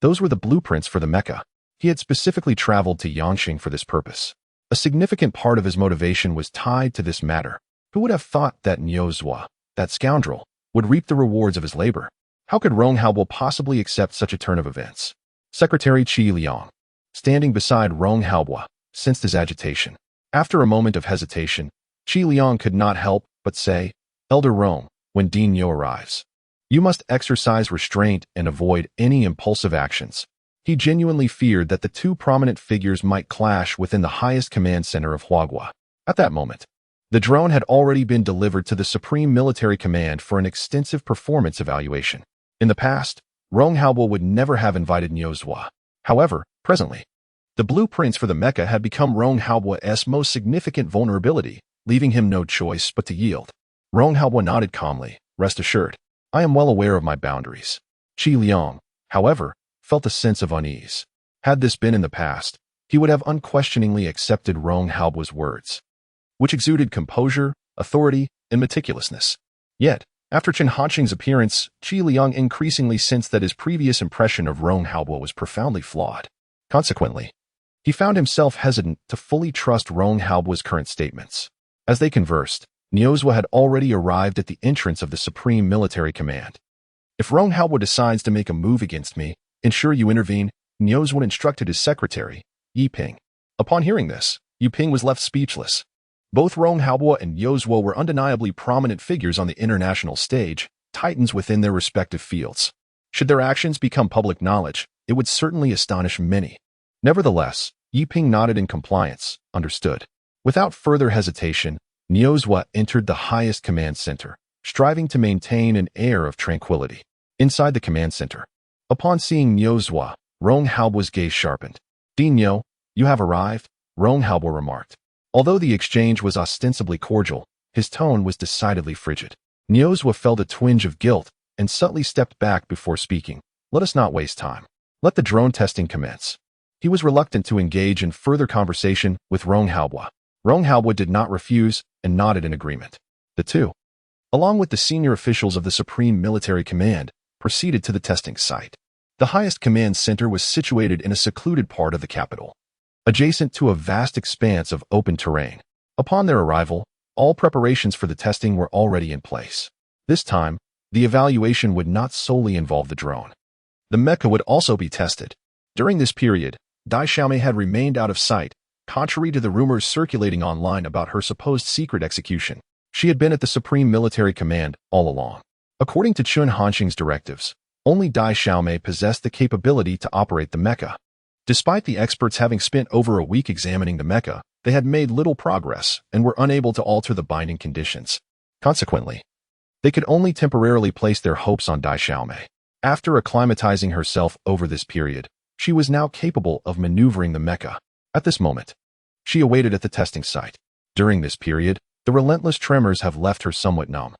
Those were the blueprints for the mecha. He had specifically traveled to Yangqing for this purpose. A significant part of his motivation was tied to this matter. Who would have thought that Niuzhua, that scoundrel, would reap the rewards of his labor? How could Rong Haobo possibly accept such a turn of events? Secretary Qi Liang, standing beside Rong Haobo, sensed his agitation. After a moment of hesitation, Qi Liang could not help but say, "Elder Rong, when Dean Yo arrives, you must exercise restraint and avoid any impulsive actions." He genuinely feared that the two prominent figures might clash within the highest command center of Huagua. At that moment, the drone had already been delivered to the Supreme Military Command for an extensive performance evaluation. In the past, Rong Haobo would never have invited Niuzhua. However, presently, the blueprints for the mecha had become Rong Haobo's most significant vulnerability, leaving him no choice but to yield. Rong Haobo nodded calmly. "Rest assured, I am well aware of my boundaries." Qi Liang, however, felt a sense of unease. Had this been in the past, he would have unquestioningly accepted Rong Haobuo's words, which exuded composure, authority, and meticulousness. Yet, after Chen Hanqing's appearance, Qi Liang increasingly sensed that his previous impression of Rong Haobuo was profoundly flawed. Consequently, he found himself hesitant to fully trust Rong Haobuo's current statements. As they conversed, Niuzhua had already arrived at the entrance of the Supreme Military Command. If Rong Haobuo decides to make a move against me, ensure you intervene, Niuzhua instructed his secretary, Yi Ping. Upon hearing this, Yi Ping was left speechless. Both Rong Haobuo and Niuzhua were undeniably prominent figures on the international stage, titans within their respective fields. Should their actions become public knowledge, it would certainly astonish many. Nevertheless, Yi Ping nodded in compliance, understood. Without further hesitation, Niuzhua entered the highest command center, striving to maintain an air of tranquility. Inside the command center, upon seeing Niuzhua, Rong Haobuo's gaze sharpened. "Dinyo, you have arrived," Rong Haobuo remarked. Although the exchange was ostensibly cordial, his tone was decidedly frigid. Niuzhua felt a twinge of guilt and subtly stepped back before speaking. "Let us not waste time. Let the drone testing commence." He was reluctant to engage in further conversation with Rong Haobuo. Rong Haobuo did not refuse and nodded in agreement. The two, along with the senior officials of the Supreme Military Command, proceeded to the testing site. The highest command center was situated in a secluded part of the capital, adjacent to a vast expanse of open terrain. Upon their arrival, all preparations for the testing were already in place. This time, the evaluation would not solely involve the drone. The mecha would also be tested. During this period, Dai Xiaomei had remained out of sight, contrary to the rumors circulating online about her supposed secret execution. She had been at the Supreme Military Command all along. According to Chen Hanqing's directives, only Dai Xiaomei possessed the capability to operate the mecha. Despite the experts having spent over a week examining the mecha, they had made little progress and were unable to alter the binding conditions. Consequently, they could only temporarily place their hopes on Dai Xiaomei. After acclimatizing herself over this period, she was now capable of maneuvering the mecha. At this moment, she awaited at the testing site. During this period, the relentless tremors have left her somewhat numb.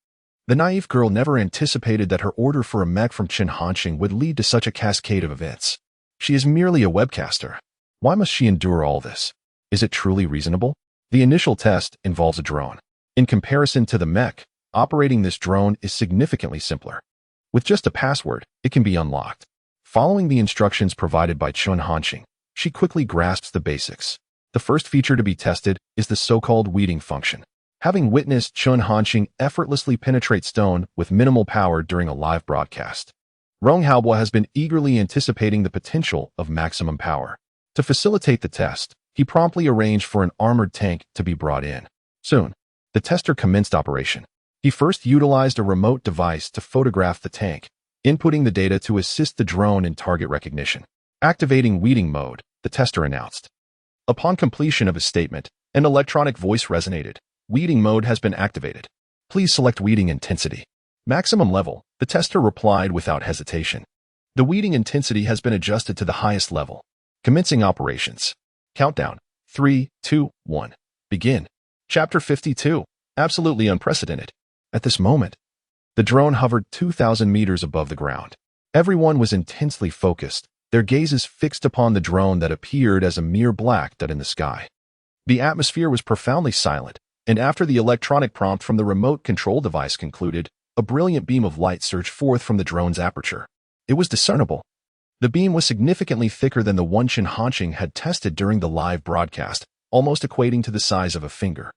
The naive girl never anticipated that her order for a mech from Chen Hanqing would lead to such a cascade of events. She is merely a webcaster. Why must she endure all this? Is it truly reasonable? The initial test involves a drone. In comparison to the mech, operating this drone is significantly simpler. With just a password, it can be unlocked. Following the instructions provided by Chen Hanqing, she quickly grasps the basics. The first feature to be tested is the so-called weeding function. Having witnessed Chen Hanqing effortlessly penetrate stone with minimal power during a live broadcast, Rong Haobuo has been eagerly anticipating the potential of maximum power. To facilitate the test, he promptly arranged for an armored tank to be brought in. Soon, the tester commenced operation. He first utilized a remote device to photograph the tank, inputting the data to assist the drone in target recognition. Activating weeding mode, the tester announced. Upon completion of his statement, an electronic voice resonated. Weeding mode has been activated. Please select weeding intensity. Maximum level, the tester replied without hesitation. The weeding intensity has been adjusted to the highest level. Commencing operations. Countdown. 3, 2, 1. Begin. Chapter 52. Absolutely unprecedented. At this moment, the drone hovered 2,000 meters above the ground. Everyone was intensely focused, their gazes fixed upon the drone that appeared as a mere black dot in the sky. The atmosphere was profoundly silent, and after the electronic prompt from the remote control device concluded, a brilliant beam of light surged forth from the drone's aperture. It was discernible. The beam was significantly thicker than the one Chen Hanqing had tested during the live broadcast, almost equating to the size of a finger.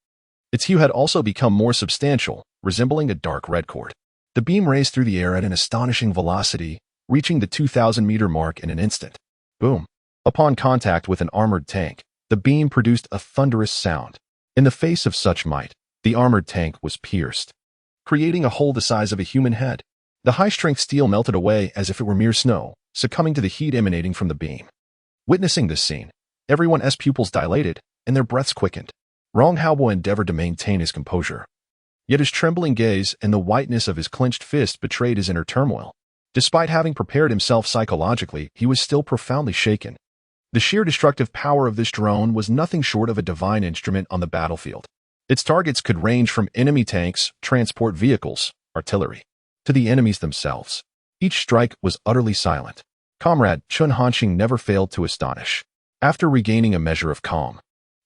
Its hue had also become more substantial, resembling a dark red cord. The beam raced through the air at an astonishing velocity, reaching the 2,000-meter mark in an instant. Boom. Upon contact with an armored tank, the beam produced a thunderous sound. In the face of such might, the armored tank was pierced, creating a hole the size of a human head. The high-strength steel melted away as if it were mere snow, succumbing to the heat emanating from the beam. Witnessing this scene, everyone's pupils dilated and their breaths quickened. Rong Haobuo endeavored to maintain his composure. Yet his trembling gaze and the whiteness of his clenched fist betrayed his inner turmoil. Despite having prepared himself psychologically, he was still profoundly shaken. The sheer destructive power of this drone was nothing short of a divine instrument on the battlefield. Its targets could range from enemy tanks, transport vehicles, artillery, to the enemies themselves. Each strike was utterly silent. Comrade Chen Hanqing never failed to astonish. After regaining a measure of calm,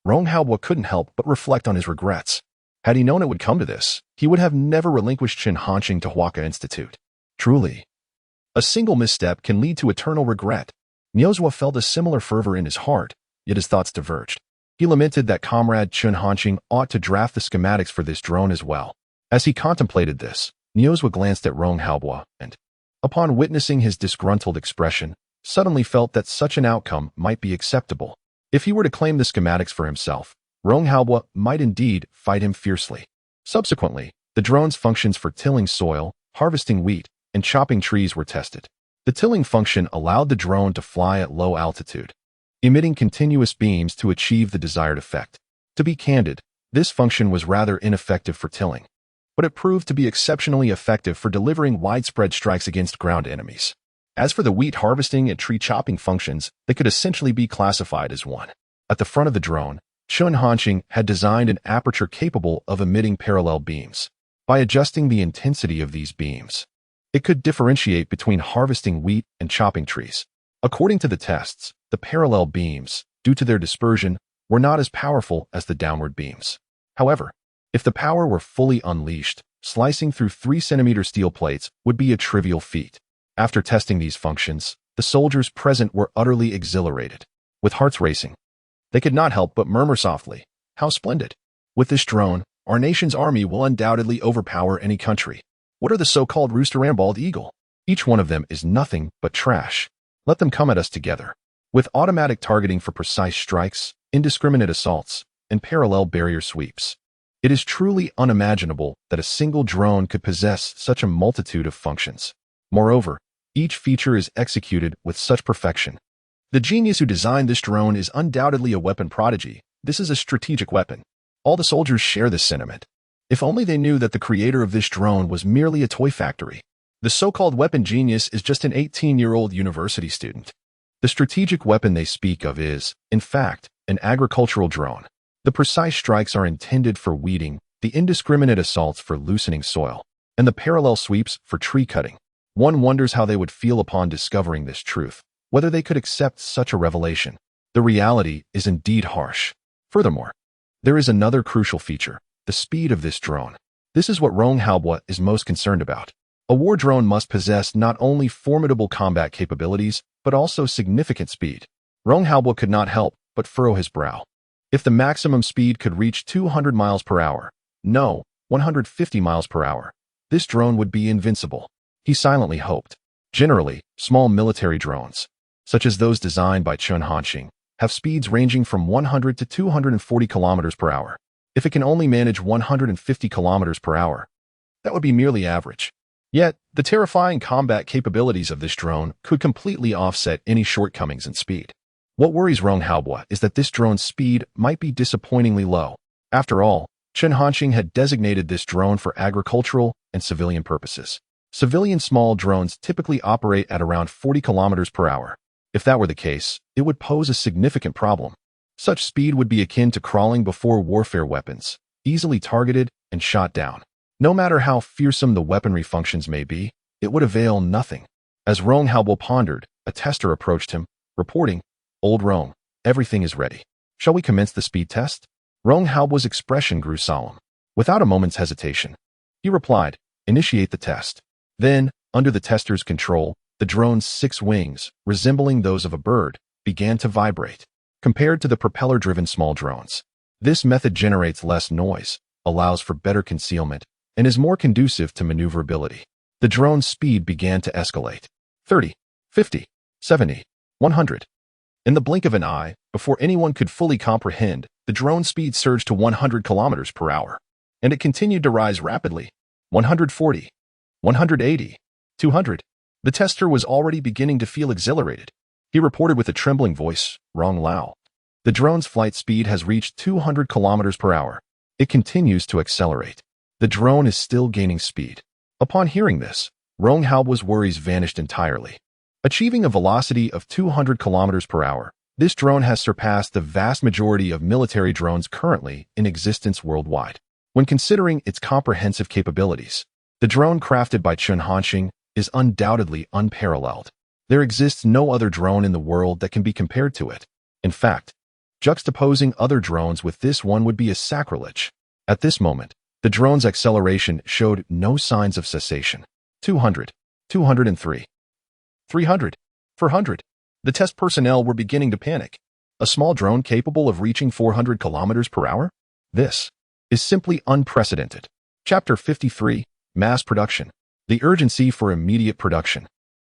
Rong Haobo couldn't help but reflect on his regrets. Had he known it would come to this, he would have never relinquished Chen Hanqing to Huaca Institute. Truly, a single misstep can lead to eternal regret. Niuzhua felt a similar fervor in his heart, yet his thoughts diverged. He lamented that comrade Chen Hanqing ought to draft the schematics for this drone as well. As he contemplated this, Niuzhua glanced at Rong Haobo and, upon witnessing his disgruntled expression, suddenly felt that such an outcome might be acceptable. If he were to claim the schematics for himself, Rong Haobo might indeed fight him fiercely. Subsequently, the drone's functions for tilling soil, harvesting wheat, and chopping trees were tested. The tilling function allowed the drone to fly at low altitude, emitting continuous beams to achieve the desired effect. To be candid, this function was rather ineffective for tilling, but it proved to be exceptionally effective for delivering widespread strikes against ground enemies. As for the wheat harvesting and tree chopping functions, they could essentially be classified as one. At the front of the drone, Chen Hanqing had designed an aperture capable of emitting parallel beams. By adjusting the intensity of these beams, it could differentiate between harvesting wheat and chopping trees. According to the tests, the parallel beams, due to their dispersion, were not as powerful as the downward beams. However, if the power were fully unleashed, slicing through 3-centimeter steel plates would be a trivial feat. After testing these functions, the soldiers present were utterly exhilarated. With hearts racing, they could not help but murmur softly, "How splendid! With this drone, our nation's army will undoubtedly overpower any country. What are the so-called rooster and bald eagle? Each one of them is nothing but trash. Let them come at us together." With automatic targeting for precise strikes, indiscriminate assaults, and parallel barrier sweeps, it is truly unimaginable that a single drone could possess such a multitude of functions. Moreover, each feature is executed with such perfection. The genius who designed this drone is undoubtedly a weapon prodigy. This is a strategic weapon. All the soldiers share this sentiment. If only they knew that the creator of this drone was merely a toy factory. The so-called weapon genius is just an 18-year-old university student. The strategic weapon they speak of is, in fact, an agricultural drone. The precise strikes are intended for weeding, the indiscriminate assaults for loosening soil, and the parallel sweeps for tree cutting. One wonders how they would feel upon discovering this truth, whether they could accept such a revelation. The reality is indeed harsh. Furthermore, there is another crucial feature, the speed of this drone. This is what Rong Haobo is most concerned about. A war drone must possess not only formidable combat capabilities, but also significant speed. Rong Haobo could not help but furrow his brow. If the maximum speed could reach 200 miles per hour, no, 150 miles per hour, this drone would be invincible. He silently hoped. Generally, small military drones, such as those designed by Chen Hanqing, have speeds ranging from 100 to 240 kilometers per hour. If it can only manage 150 kilometers per hour, that would be merely average. Yet, the terrifying combat capabilities of this drone could completely offset any shortcomings in speed. What worries Rong Haobo is that this drone's speed might be disappointingly low. After all, Chen Hanqing had designated this drone for agricultural and civilian purposes. Civilian small drones typically operate at around 40 kilometers per hour. If that were the case, it would pose a significant problem. Such speed would be akin to crawling before warfare weapons, easily targeted and shot down. No matter how fearsome the weaponry functions may be, it would avail nothing. As Rong Haobo pondered, a tester approached him, reporting, "Old Rong, everything is ready. Shall we commence the speed test?" Rong Haobo's expression grew solemn. Without a moment's hesitation, he replied, "Initiate the test." Then, under the tester's control, the drone's 6 wings, resembling those of a bird, began to vibrate. Compared to the propeller-driven small drones, this method generates less noise, allows for better concealment, and is more conducive to maneuverability. The drone's speed began to escalate. 30, 50, 70, 100. In the blink of an eye, before anyone could fully comprehend, the drone's speed surged to 100 kilometers per hour, and it continued to rise rapidly. 140, 180, 200. The tester was already beginning to feel exhilarated. He reported with a trembling voice, "Rong Lao, the drone's flight speed has reached 200 kilometers per hour. It continues to accelerate. The drone is still gaining speed." Upon hearing this, Rong Haobo's worries vanished entirely. Achieving a velocity of 200 kilometers per hour, this drone has surpassed the vast majority of military drones currently in existence worldwide. When considering its comprehensive capabilities, the drone crafted by Chen Hanqing is undoubtedly unparalleled. There exists no other drone in the world that can be compared to it. In fact, juxtaposing other drones with this one would be a sacrilege. At this moment, the drone's acceleration showed no signs of cessation. 200, 203, 300, 400. The test personnel were beginning to panic. A small drone capable of reaching 400 kilometers per hour? This is simply unprecedented. Chapter 53, Mass Production. The urgency for immediate production.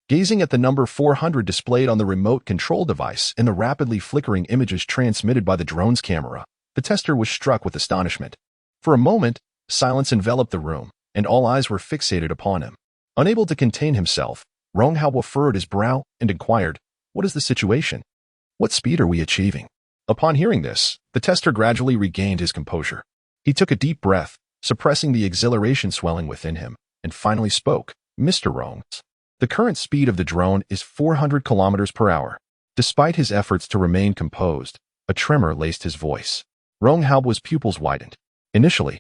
Gazing at the number 400 displayed on the remote control device and the rapidly flickering images transmitted by the drone's camera, the tester was struck with astonishment. For a moment, silence enveloped the room, and all eyes were fixated upon him. Unable to contain himself, Rong Hao furrowed his brow and inquired, "What is the situation? What speed are we achieving?" Upon hearing this, the tester gradually regained his composure. He took a deep breath, suppressing the exhilaration swelling within him, and finally spoke, "Mr. Rong, the current speed of the drone is 400 kilometers per hour." Despite his efforts to remain composed, a tremor laced his voice. Rong Hao's pupils widened. Initially,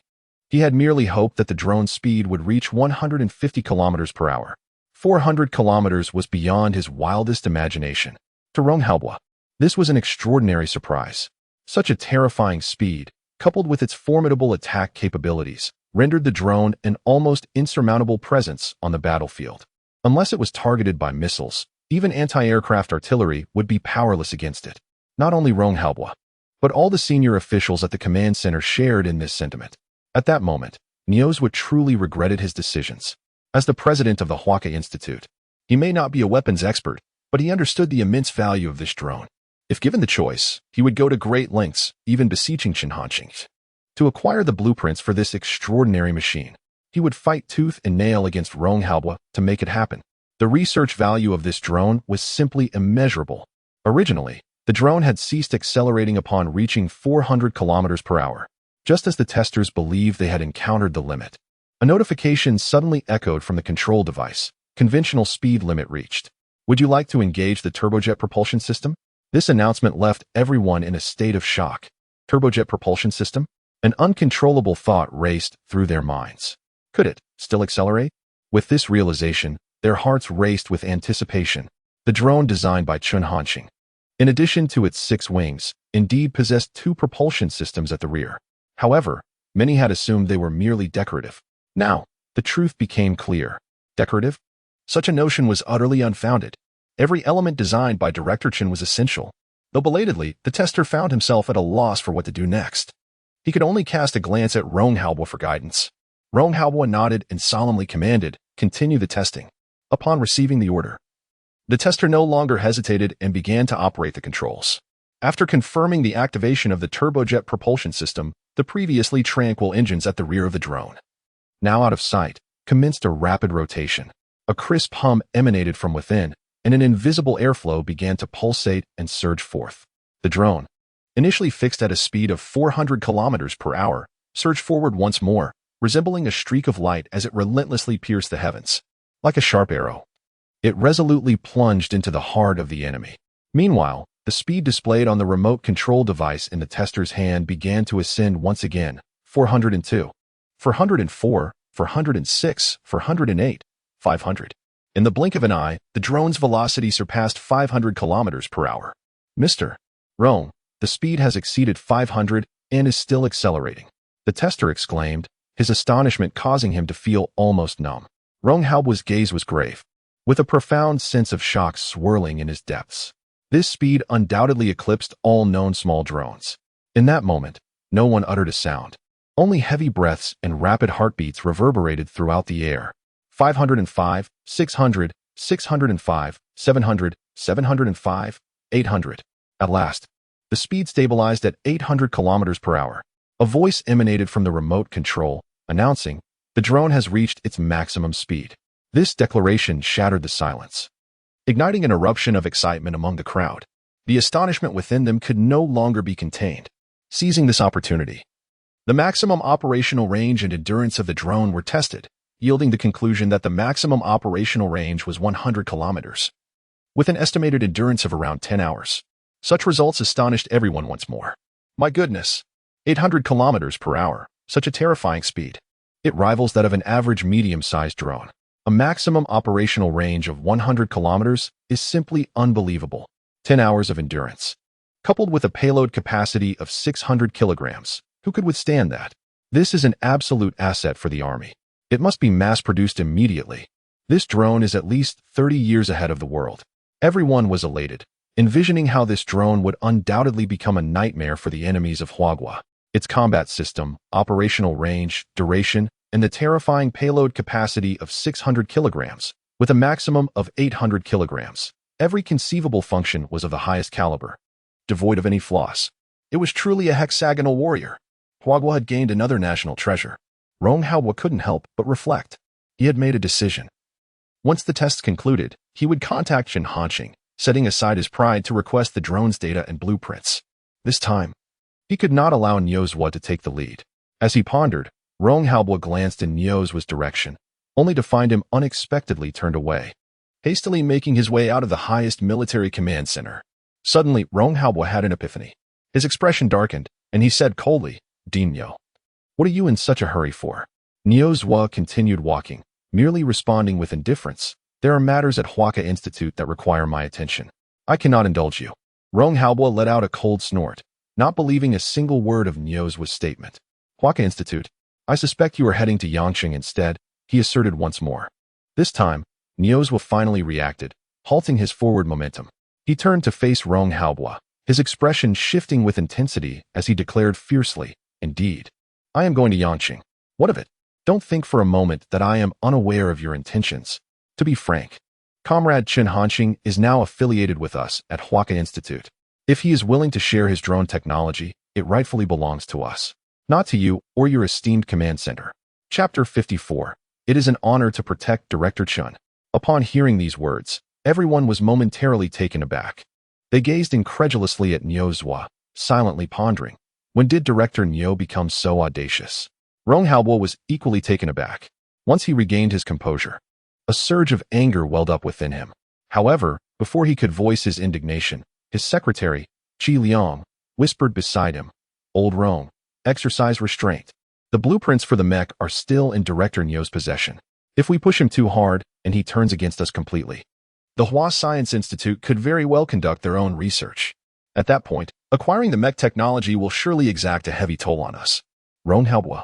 he had merely hoped that the drone's speed would reach 150 kilometers per hour. 400 kilometers was beyond his wildest imagination. To Rong Hao, this was an extraordinary surprise. Such a terrifying speed, coupled with its formidable attack capabilities, rendered the drone an almost insurmountable presence on the battlefield. Unless it was targeted by missiles, even anti-aircraft artillery would be powerless against it. Not only Rong Hao, but all the senior officials at the command center shared in this sentiment. At that moment, Niozwa truly regretted his decisions. As the president of the Huaka Institute, he may not be a weapons expert, but he understood the immense value of this drone. If given the choice, he would go to great lengths, even beseeching Shinhanqing, to acquire the blueprints for this extraordinary machine. He would fight tooth and nail against Rong Hao to make it happen. The research value of this drone was simply immeasurable. Originally, the drone had ceased accelerating upon reaching 400 kilometers per hour. Just as the testers believed they had encountered the limit, a notification suddenly echoed from the control device. Conventional speed limit reached. Would you like to engage the turbojet propulsion system? This announcement left everyone in a state of shock. Turbojet propulsion system? An uncontrollable thought raced through their minds. Could it still accelerate? With this realization, their hearts raced with anticipation. The drone designed by Chun Hanqing, in addition to its 6 wings, indeed possessed 2 propulsion systems at the rear. However, many had assumed they were merely decorative. Now, the truth became clear. Decorative? Such a notion was utterly unfounded. Every element designed by Director Chen was essential. Though belatedly, the tester found himself at a loss for what to do next. He could only cast a glance at Rong Hao for guidance. Rong Hao nodded and solemnly commanded, "Continue the testing." Upon receiving the order, the tester no longer hesitated and began to operate the controls. After confirming the activation of the turbojet propulsion system, the previously tranquil engines at the rear of the drone, now out of sight, commenced a rapid rotation. A crisp hum emanated from within, and an invisible airflow began to pulsate and surge forth. The drone, initially fixed at a speed of 400 kilometers per hour, surged forward once more, resembling a streak of light as it relentlessly pierced the heavens. Like a sharp arrow, it resolutely plunged into the heart of the enemy. Meanwhile, the speed displayed on the remote control device in the tester's hand began to ascend once again. 402, 404, 406, 408, 500. In the blink of an eye, the drone's velocity surpassed 500 kilometers per hour. Mr. Rong, the speed has exceeded 500 and is still accelerating, the tester exclaimed, his astonishment causing him to feel almost numb. Rong Hao's gaze was grave, with a profound sense of shock swirling in his depths. This speed undoubtedly eclipsed all known small drones. In that moment, no one uttered a sound. Only heavy breaths and rapid heartbeats reverberated throughout the air. 505, 600, 605, 700, 705, 800. At last, the speed stabilized at 800 kilometers per hour. A voice emanated from the remote control, announcing, "The drone has reached its maximum speed." This declaration shattered the silence, igniting an eruption of excitement among the crowd. The astonishment within them could no longer be contained. Seizing this opportunity, the maximum operational range and endurance of the drone were tested, yielding the conclusion that the maximum operational range was 100 kilometers, with an estimated endurance of around 10 hours. Such results astonished everyone once more. My goodness, 800 kilometers per hour, such a terrifying speed. It rivals that of an average medium-sized drone. A maximum operational range of 100 kilometers is simply unbelievable. 10 hours of endurance. coupled with a payload capacity of 600 kilograms. Who could withstand that? This is an absolute asset for the army. It must be mass-produced immediately. This drone is at least 30 years ahead of the world. Everyone was elated, envisioning how this drone would undoubtedly become a nightmare for the enemies of Huagua. Its combat system, operational range, duration, and the terrifying payload capacity of 600 kilograms, with a maximum of 800 kilograms. Every conceivable function was of the highest caliber, devoid of any flaws. It was truly a hexagonal warrior. Huagua had gained another national treasure. Rong Haobo couldn't help but reflect. He had made a decision. Once the tests concluded, he would contact Chen Hanqing, setting aside his pride to request the drone's data and blueprints. This time, he could not allow Niozwa to take the lead. As he pondered, Rong Haobo glanced in Niozwa's direction, only to find him unexpectedly turned away, hastily making his way out of the highest military command center. Suddenly, Rong Haobo had an epiphany. His expression darkened, and he said coldly, "Dinyo, what are you in such a hurry for?" Niozwa continued walking, merely responding with indifference. "There are matters at Huaca Institute that require my attention. I cannot indulge you." Rong Haobo let out a cold snort, not believing a single word of Niozwa's statement. "Huaca Institute? I suspect you are heading to Yangqing instead," he asserted once more. This time, Niozwa finally reacted, halting his forward momentum. He turned to face Rong Haobo, his expression shifting with intensity as he declared fiercely, "Indeed, I am going to Yangqing. What of it? Don't think for a moment that I am unaware of your intentions. To be frank, Comrade Chen Hanqing is now affiliated with us at Huaca Institute. If he is willing to share his drone technology, it rightfully belongs to us, not to you or your esteemed command center." Chapter 54. It is an honor to protect Director Chen. Upon hearing these words, everyone was momentarily taken aback. They gazed incredulously at Niozwa, silently pondering. When did Director Nio become so audacious? Rong Haobo was equally taken aback. Once he regained his composure, a surge of anger welled up within him. However, before he could voice his indignation, his secretary, Qi Liang, whispered beside him, "Old Rong, exercise restraint. The blueprints for the mech are still in Director Nio's possession. If we push him too hard and he turns against us completely, the Hua Science Institute could very well conduct their own research. At that point, acquiring the mech technology will surely exact a heavy toll on us." Rong Haobo,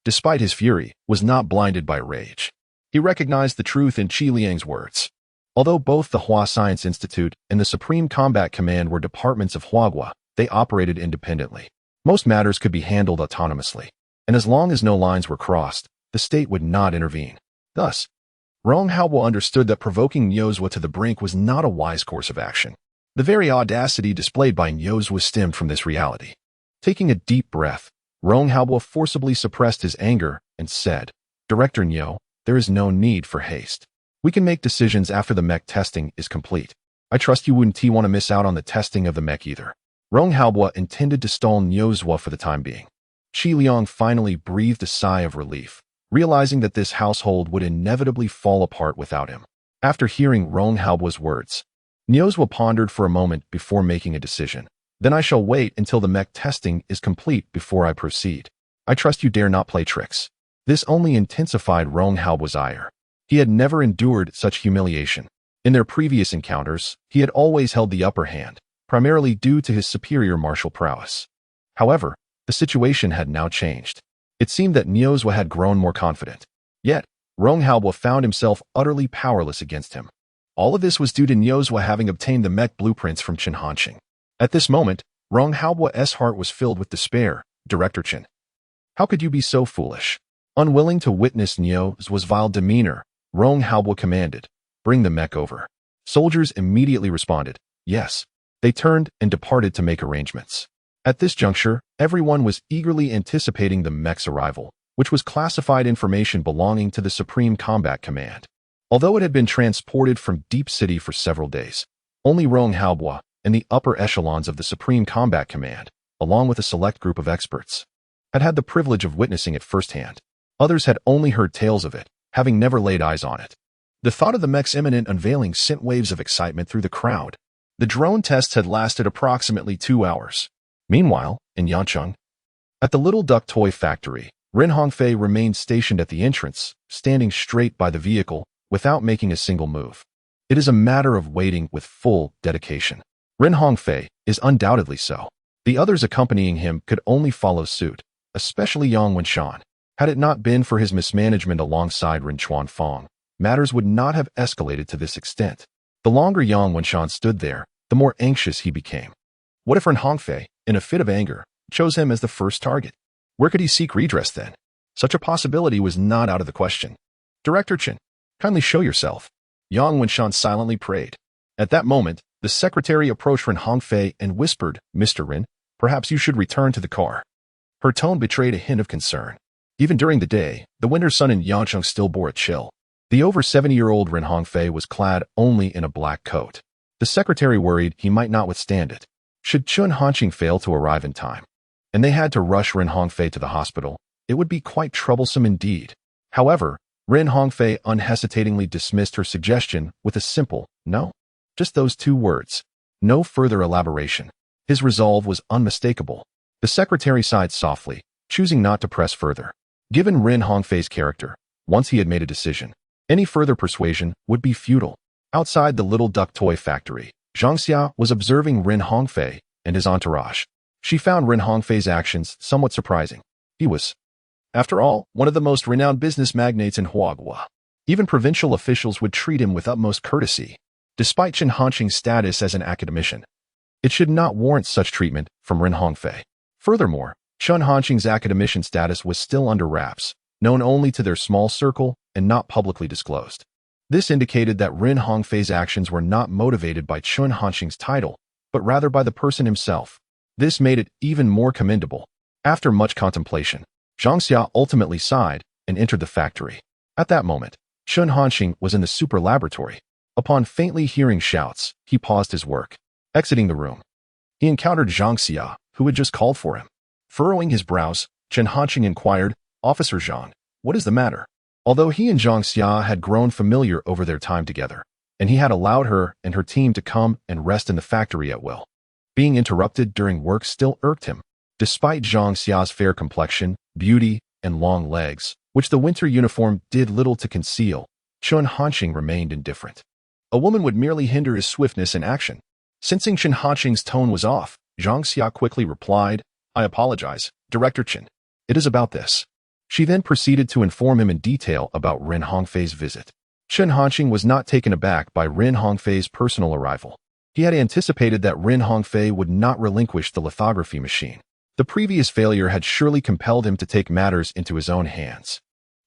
despite his fury, was not blinded by rage. He recognized the truth in Qi Liang's words. Although both the Hua Science Institute and the Supreme Combat Command were departments of Huagua, they operated independently. Most matters could be handled autonomously, and as long as no lines were crossed, the state would not intervene. Thus, Rong Haobo understood that provoking Niozwa to the brink was not a wise course of action. The very audacity displayed by Niozwa stemmed from this reality. Taking a deep breath, Rong Haobo forcibly suppressed his anger and said, "Director Nio, there is no need for haste. We can make decisions after the mech testing is complete. I trust you wouldn't want to miss out on the testing of the mech either." Rong Haobo intended to stall Niozwa for the time being. Qi Liang finally breathed a sigh of relief, realizing that this household would inevitably fall apart without him. After hearing Rong Haobo's words, Niozwa pondered for a moment before making a decision. "Then I shall wait until the mech testing is complete before I proceed. I trust you dare not play tricks." This only intensified Rong Haobo's ire. He had never endured such humiliation. In their previous encounters, he had always held the upper hand, primarily due to his superior martial prowess. However, the situation had now changed. It seemed that Niozwa had grown more confident. Yet, Rong Haobo found himself utterly powerless against him. All of this was due to Niozwa having obtained the mech blueprints from Chen Hanqing. At this moment, Rong Haobo's heart was filled with despair. "Director Chen, how could you be so foolish?" Unwilling to witness Niozwa's vile demeanor, Rong Haobo commanded, "Bring the mech over." Soldiers immediately responded, "Yes." They turned and departed to make arrangements. At this juncture, everyone was eagerly anticipating the mech's arrival, which was classified information belonging to the Supreme Combat Command. Although it had been transported from Deep City for several days, only Rong Haobo and the upper echelons of the Supreme Combat Command, along with a select group of experts, had had the privilege of witnessing it firsthand. Others had only heard tales of it, having never laid eyes on it. The thought of the mech's imminent unveiling sent waves of excitement through the crowd. The drone tests had lasted approximately 2 hours. Meanwhile, in Yangqing, at the Little Duck Toy Factory, Ren Hongfei remained stationed at the entrance, standing straight by the vehicle, without making a single move. It is a matter of waiting with full dedication. Ren Hongfei is undoubtedly so. The others accompanying him could only follow suit, especially Yang Wenshan. Had it not been for his mismanagement alongside Ren Chuanfang, matters would not have escalated to this extent. The longer Yang Wenshan stood there, the more anxious he became. What if Ren Hongfei, in a fit of anger, chose him as the first target? Where could he seek redress then? Such a possibility was not out of the question. Director Chen, kindly show yourself. Yang Wenshan silently prayed. At that moment, the secretary approached Ren Hongfei and whispered, Mr. Ren, perhaps you should return to the car. Her tone betrayed a hint of concern. Even during the day, the winter sun in Yangcheng still bore a chill. The over 70-year-old Ren Hongfei was clad only in a black coat. The secretary worried he might not withstand it. Should Chun Hanqing fail to arrive in time, and they had to rush Ren Hongfei to the hospital, it would be quite troublesome indeed. However, Ren Hongfei unhesitatingly dismissed her suggestion with a simple, no. Just those two words. No further elaboration. His resolve was unmistakable. The secretary sighed softly, choosing not to press further. Given Ren Hongfei's character, once he had made a decision, any further persuasion would be futile. Outside the little duck toy factory, Zhang Xia was observing Ren Hongfei and his entourage. She found Ren Hongfei's actions somewhat surprising. He was, after all, one of the most renowned business magnates in Huagua. Even provincial officials would treat him with utmost courtesy. Despite Chen Hanqing's status as an academician, it should not warrant such treatment from Ren Hongfei. Furthermore, Chen Hanqing's academician status was still under wraps, known only to their small circle and not publicly disclosed. This indicated that Ren Hongfei's actions were not motivated by Chen Hanqing's title, but rather by the person himself. This made it even more commendable. After much contemplation, Zhang Xia ultimately sighed and entered the factory. At that moment, Chen Hanqing was in the super laboratory. Upon faintly hearing shouts, he paused his work. Exiting the room, he encountered Zhang Xia, who had just called for him. Furrowing his brows, Chen Hanqing inquired, Officer Zhang, what is the matter? Although he and Zhang Xia had grown familiar over their time together, and he had allowed her and her team to come and rest in the factory at will, being interrupted during work still irked him. Despite Zhang Xia's fair complexion, beauty, and long legs, which the winter uniform did little to conceal, Chen Hanqing remained indifferent. A woman would merely hinder his swiftness in action. Sensing Chen Hanqing's tone was off, Zhang Xia quickly replied, I apologize, Director Chen. It is about this. She then proceeded to inform him in detail about Ren Hongfei's visit. Chen Hanqing was not taken aback by Ren Hongfei's personal arrival. He had anticipated that Ren Hongfei would not relinquish the lithography machine. The previous failure had surely compelled him to take matters into his own hands.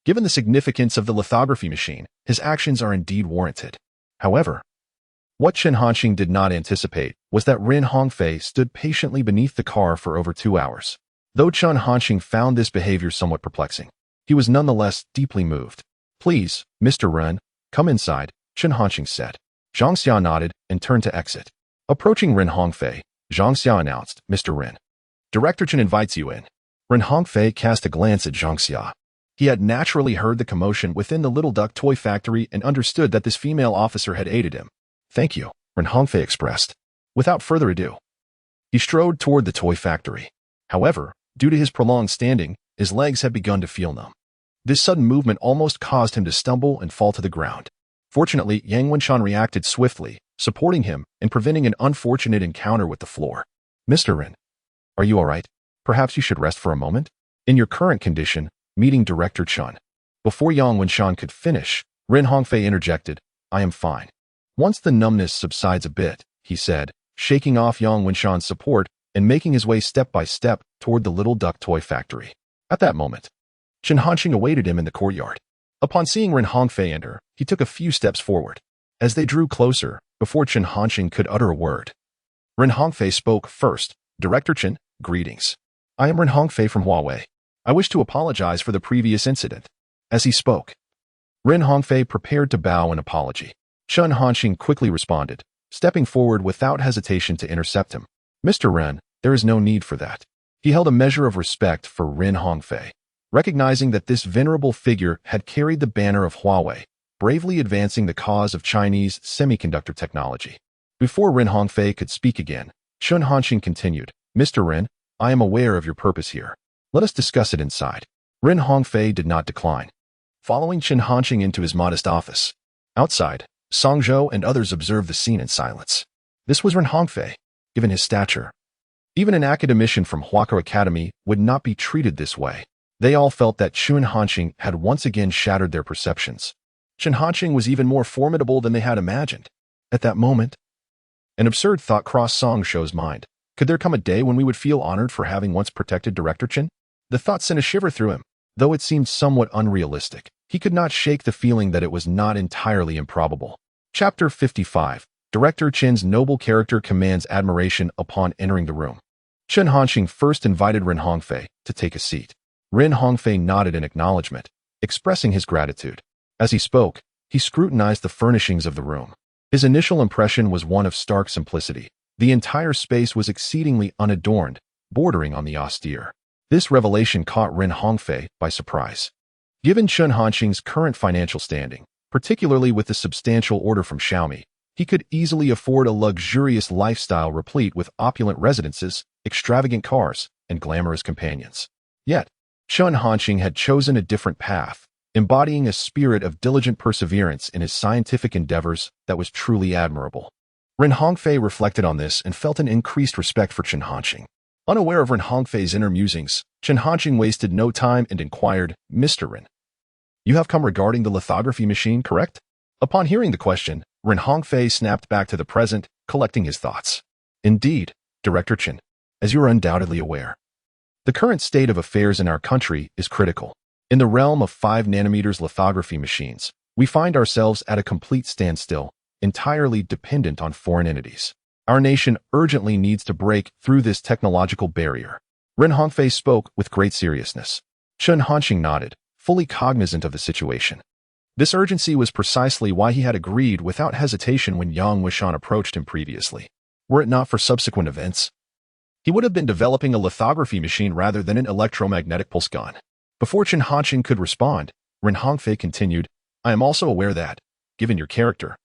Given the significance of the lithography machine, his actions are indeed warranted. However, what Chen Hanqing did not anticipate was that Ren Hongfei stood patiently beneath the car for over 2 hours. Though Chen Hanqing found this behavior somewhat perplexing, he was nonetheless deeply moved. Please, Mr. Ren, come inside, Chen Hanqing said. Zhang Xia nodded and turned to exit. Approaching Ren Hongfei, Zhang Xia announced, Mr. Ren, Director Chen invites you in. Ren Hongfei cast a glance at Zhang Xia. He had naturally heard the commotion within the little duck toy factory and understood that this female officer had aided him. Thank you, Ren Hongfei expressed. Without further ado, he strode toward the toy factory. However, due to his prolonged standing, his legs had begun to feel numb. This sudden movement almost caused him to stumble and fall to the ground. Fortunately, Yang Wenshan reacted swiftly, supporting him and preventing an unfortunate encounter with the floor. Mr. Ren, are you all right? Perhaps you should rest for a moment? In your current condition, meeting Director Chen. Before Yang Wenshan could finish, Ren Hongfei interjected, I am fine. Once the numbness subsides a bit, he said, shaking off Yang Wenshan's support and making his way step by step toward the little duck toy factory. At that moment, Chen Hanqing awaited him in the courtyard. Upon seeing Ren Hongfei enter, he took a few steps forward. As they drew closer, before Chen Hanqing could utter a word, Ren Hongfei spoke first. Director Chen, greetings. I am Ren Hongfei from Huawei. I wish to apologize for the previous incident. As he spoke, Ren Hongfei prepared to bow in apology. Chen Hanqing quickly responded, stepping forward without hesitation to intercept him. Mr. Ren, there is no need for that. He held a measure of respect for Ren Hongfei, recognizing that this venerable figure had carried the banner of Huawei, bravely advancing the cause of Chinese semiconductor technology. Before Ren Hongfei could speak again, Chen Hanqing continued, Mr. Ren, I am aware of your purpose here. Let us discuss it inside. Ren Hongfei did not decline. Following Chen Hanqing into his modest office. Outside, Song Zhou and others observed the scene in silence. This was Ren Hongfei, given his stature. Even an academician from Huaco Academy would not be treated this way. They all felt that Chen Hanqing had once again shattered their perceptions. Chen Hanqing was even more formidable than they had imagined. At that moment, an absurd thought crossed Song Shou's mind. Could there come a day when we would feel honored for having once protected Director Chen? The thought sent a shiver through him. Though it seemed somewhat unrealistic, he could not shake the feeling that it was not entirely improbable. Chapter 55. Director Chen's noble character commands admiration upon entering the room. Chen Hanqing first invited Ren Hongfei to take a seat. Ren Hongfei nodded in acknowledgement, expressing his gratitude. As he spoke, he scrutinized the furnishings of the room. His initial impression was one of stark simplicity. The entire space was exceedingly unadorned, bordering on the austere. This revelation caught Ren Hongfei by surprise. Given Chen Hanqing's current financial standing, particularly with the substantial order from Xiaomi, he could easily afford a luxurious lifestyle replete with opulent residences, extravagant cars, and glamorous companions. Yet, Chen Hanqing had chosen a different path, embodying a spirit of diligent perseverance in his scientific endeavors that was truly admirable. Ren Hongfei reflected on this and felt an increased respect for Chen Hanqing. Unaware of Ren Hongfei's inner musings, Chen Hanqing wasted no time and inquired, "Mr. Ren, you have come regarding the lithography machine, correct?" Upon hearing the question, Ren Hongfei snapped back to the present, collecting his thoughts. "Indeed, Director Chen, as you are undoubtedly aware, the current state of affairs in our country is critical. In the realm of 5 nanometers lithography machines, we find ourselves at a complete standstill, entirely dependent on foreign entities. Our nation urgently needs to break through this technological barrier." Ren Hongfei spoke with great seriousness. Chen Hanqing nodded, fully cognizant of the situation. This urgency was precisely why he had agreed without hesitation when Yang Wishan approached him previously. Were it not for subsequent events, he would have been developing a lithography machine rather than an electromagnetic pulse gun. Before Chen Hanqing could respond, Ren Hongfei continued, "I am also aware that, given your character,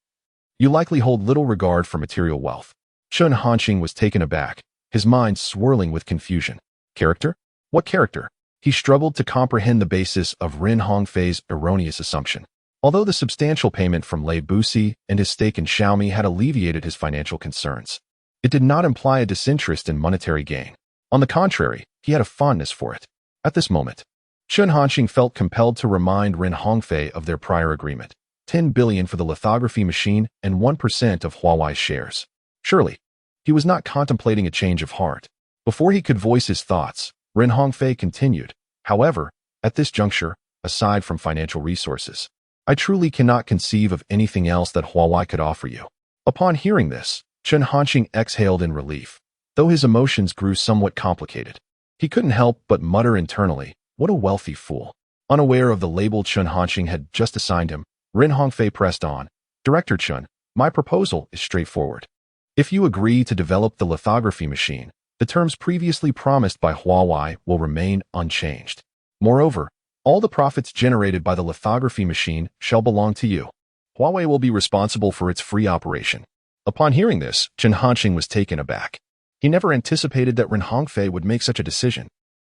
you likely hold little regard for material wealth." Chen Hanqing was taken aback, his mind swirling with confusion. Character? What character? He struggled to comprehend the basis of Ren Hongfei's erroneous assumption. Although the substantial payment from Lei Busi and his stake in Xiaomi had alleviated his financial concerns, it did not imply a disinterest in monetary gain. On the contrary, he had a fondness for it. At this moment, Chen Hanqing felt compelled to remind Ren Hongfei of their prior agreement, 10 billion for the lithography machine and 1% of Huawei's shares. Surely, he was not contemplating a change of heart. Before he could voice his thoughts, Ren Hongfei continued, "However, at this juncture, aside from financial resources, I truly cannot conceive of anything else that Huawei could offer you." Upon hearing this, Chen Hanqing exhaled in relief, though his emotions grew somewhat complicated. He couldn't help but mutter internally, "What a wealthy fool." Unaware of the label Chen Hanqing had just assigned him, Ren Hongfei pressed on, "Director Chen, my proposal is straightforward. If you agree to develop the lithography machine, the terms previously promised by Huawei will remain unchanged. Moreover, all the profits generated by the lithography machine shall belong to you. Huawei will be responsible for its free operation." Upon hearing this, Chen Hanqing was taken aback. He never anticipated that Ren Hongfei would make such a decision.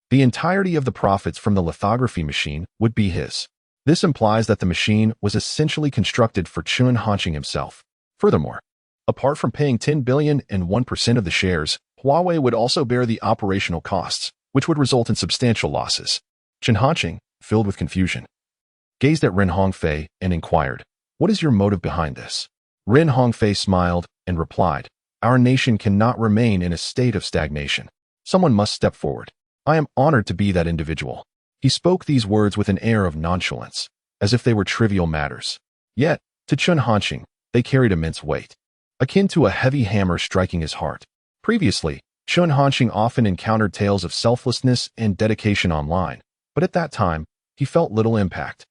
The entirety of the profits from the lithography machine would be his. This implies that the machine was essentially constructed for Chen Hanqing himself. Furthermore, apart from paying 10 billion and 1% of the shares, Huawei would also bear the operational costs, which would result in substantial losses. Chen Hanqing, filled with confusion, gazed at Ren Hongfei and inquired, "What is your motive behind this?" Ren Hongfei smiled and replied, "Our nation cannot remain in a state of stagnation. Someone must step forward. I am honored to be that individual." He spoke these words with an air of nonchalance, as if they were trivial matters. Yet, to Chen Hanqing, they carried immense weight, akin to a heavy hammer striking his heart. Previously, Chen Hanqing often encountered tales of selflessness and dedication online, but at that time, he felt little impact,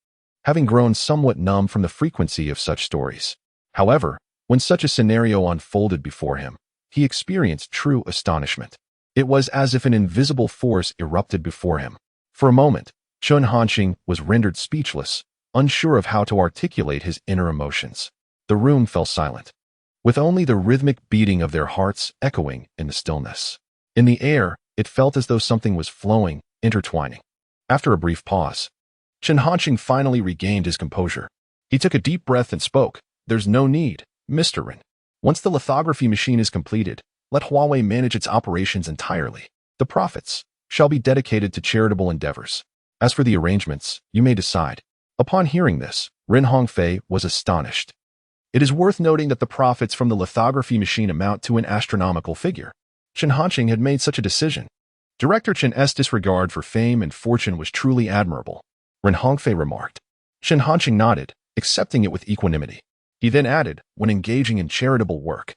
having grown somewhat numb from the frequency of such stories. However, when such a scenario unfolded before him, he experienced true astonishment. It was as if an invisible force erupted before him. For a moment, Chen Hanqing was rendered speechless, unsure of how to articulate his inner emotions. The room fell silent, with only the rhythmic beating of their hearts echoing in the stillness. In the air, it felt as though something was flowing, intertwining. After a brief pause, Chen Hanqing finally regained his composure. He took a deep breath and spoke, "There's no need, Mr. Ren. Once the lithography machine is completed, let Huawei manage its operations entirely. The profits shall be dedicated to charitable endeavors. As for the arrangements, you may decide. Upon hearing this, Ren Hongfei was astonished. It is worth noting that the profits from the lithography machine amount to an astronomical figure. Chen Hanqing had made such a decision. Director Chen's disregard for fame and fortune was truly admirable, Ren Hongfei remarked. Chen Hanqing nodded, accepting it with equanimity. He then added, when engaging in charitable work,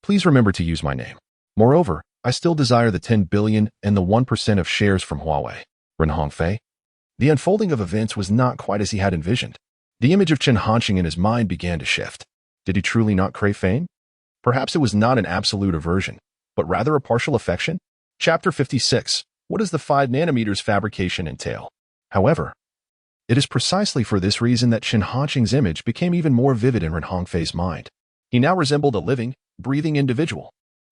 please remember to use my name. Moreover, I still desire the 10 billion and the 1% of shares from Huawei. Ren Hongfei. The unfolding of events was not quite as he had envisioned. The image of Chen Hanqing in his mind began to shift. Did he truly not crave fame? Perhaps it was not an absolute aversion, but rather a partial affection? Chapter 56. What does the 5 nanometers fabrication entail? However, it is precisely for this reason that Chen Hanqing's image became even more vivid in Ren Hongfei's mind. He now resembled a living, breathing individual.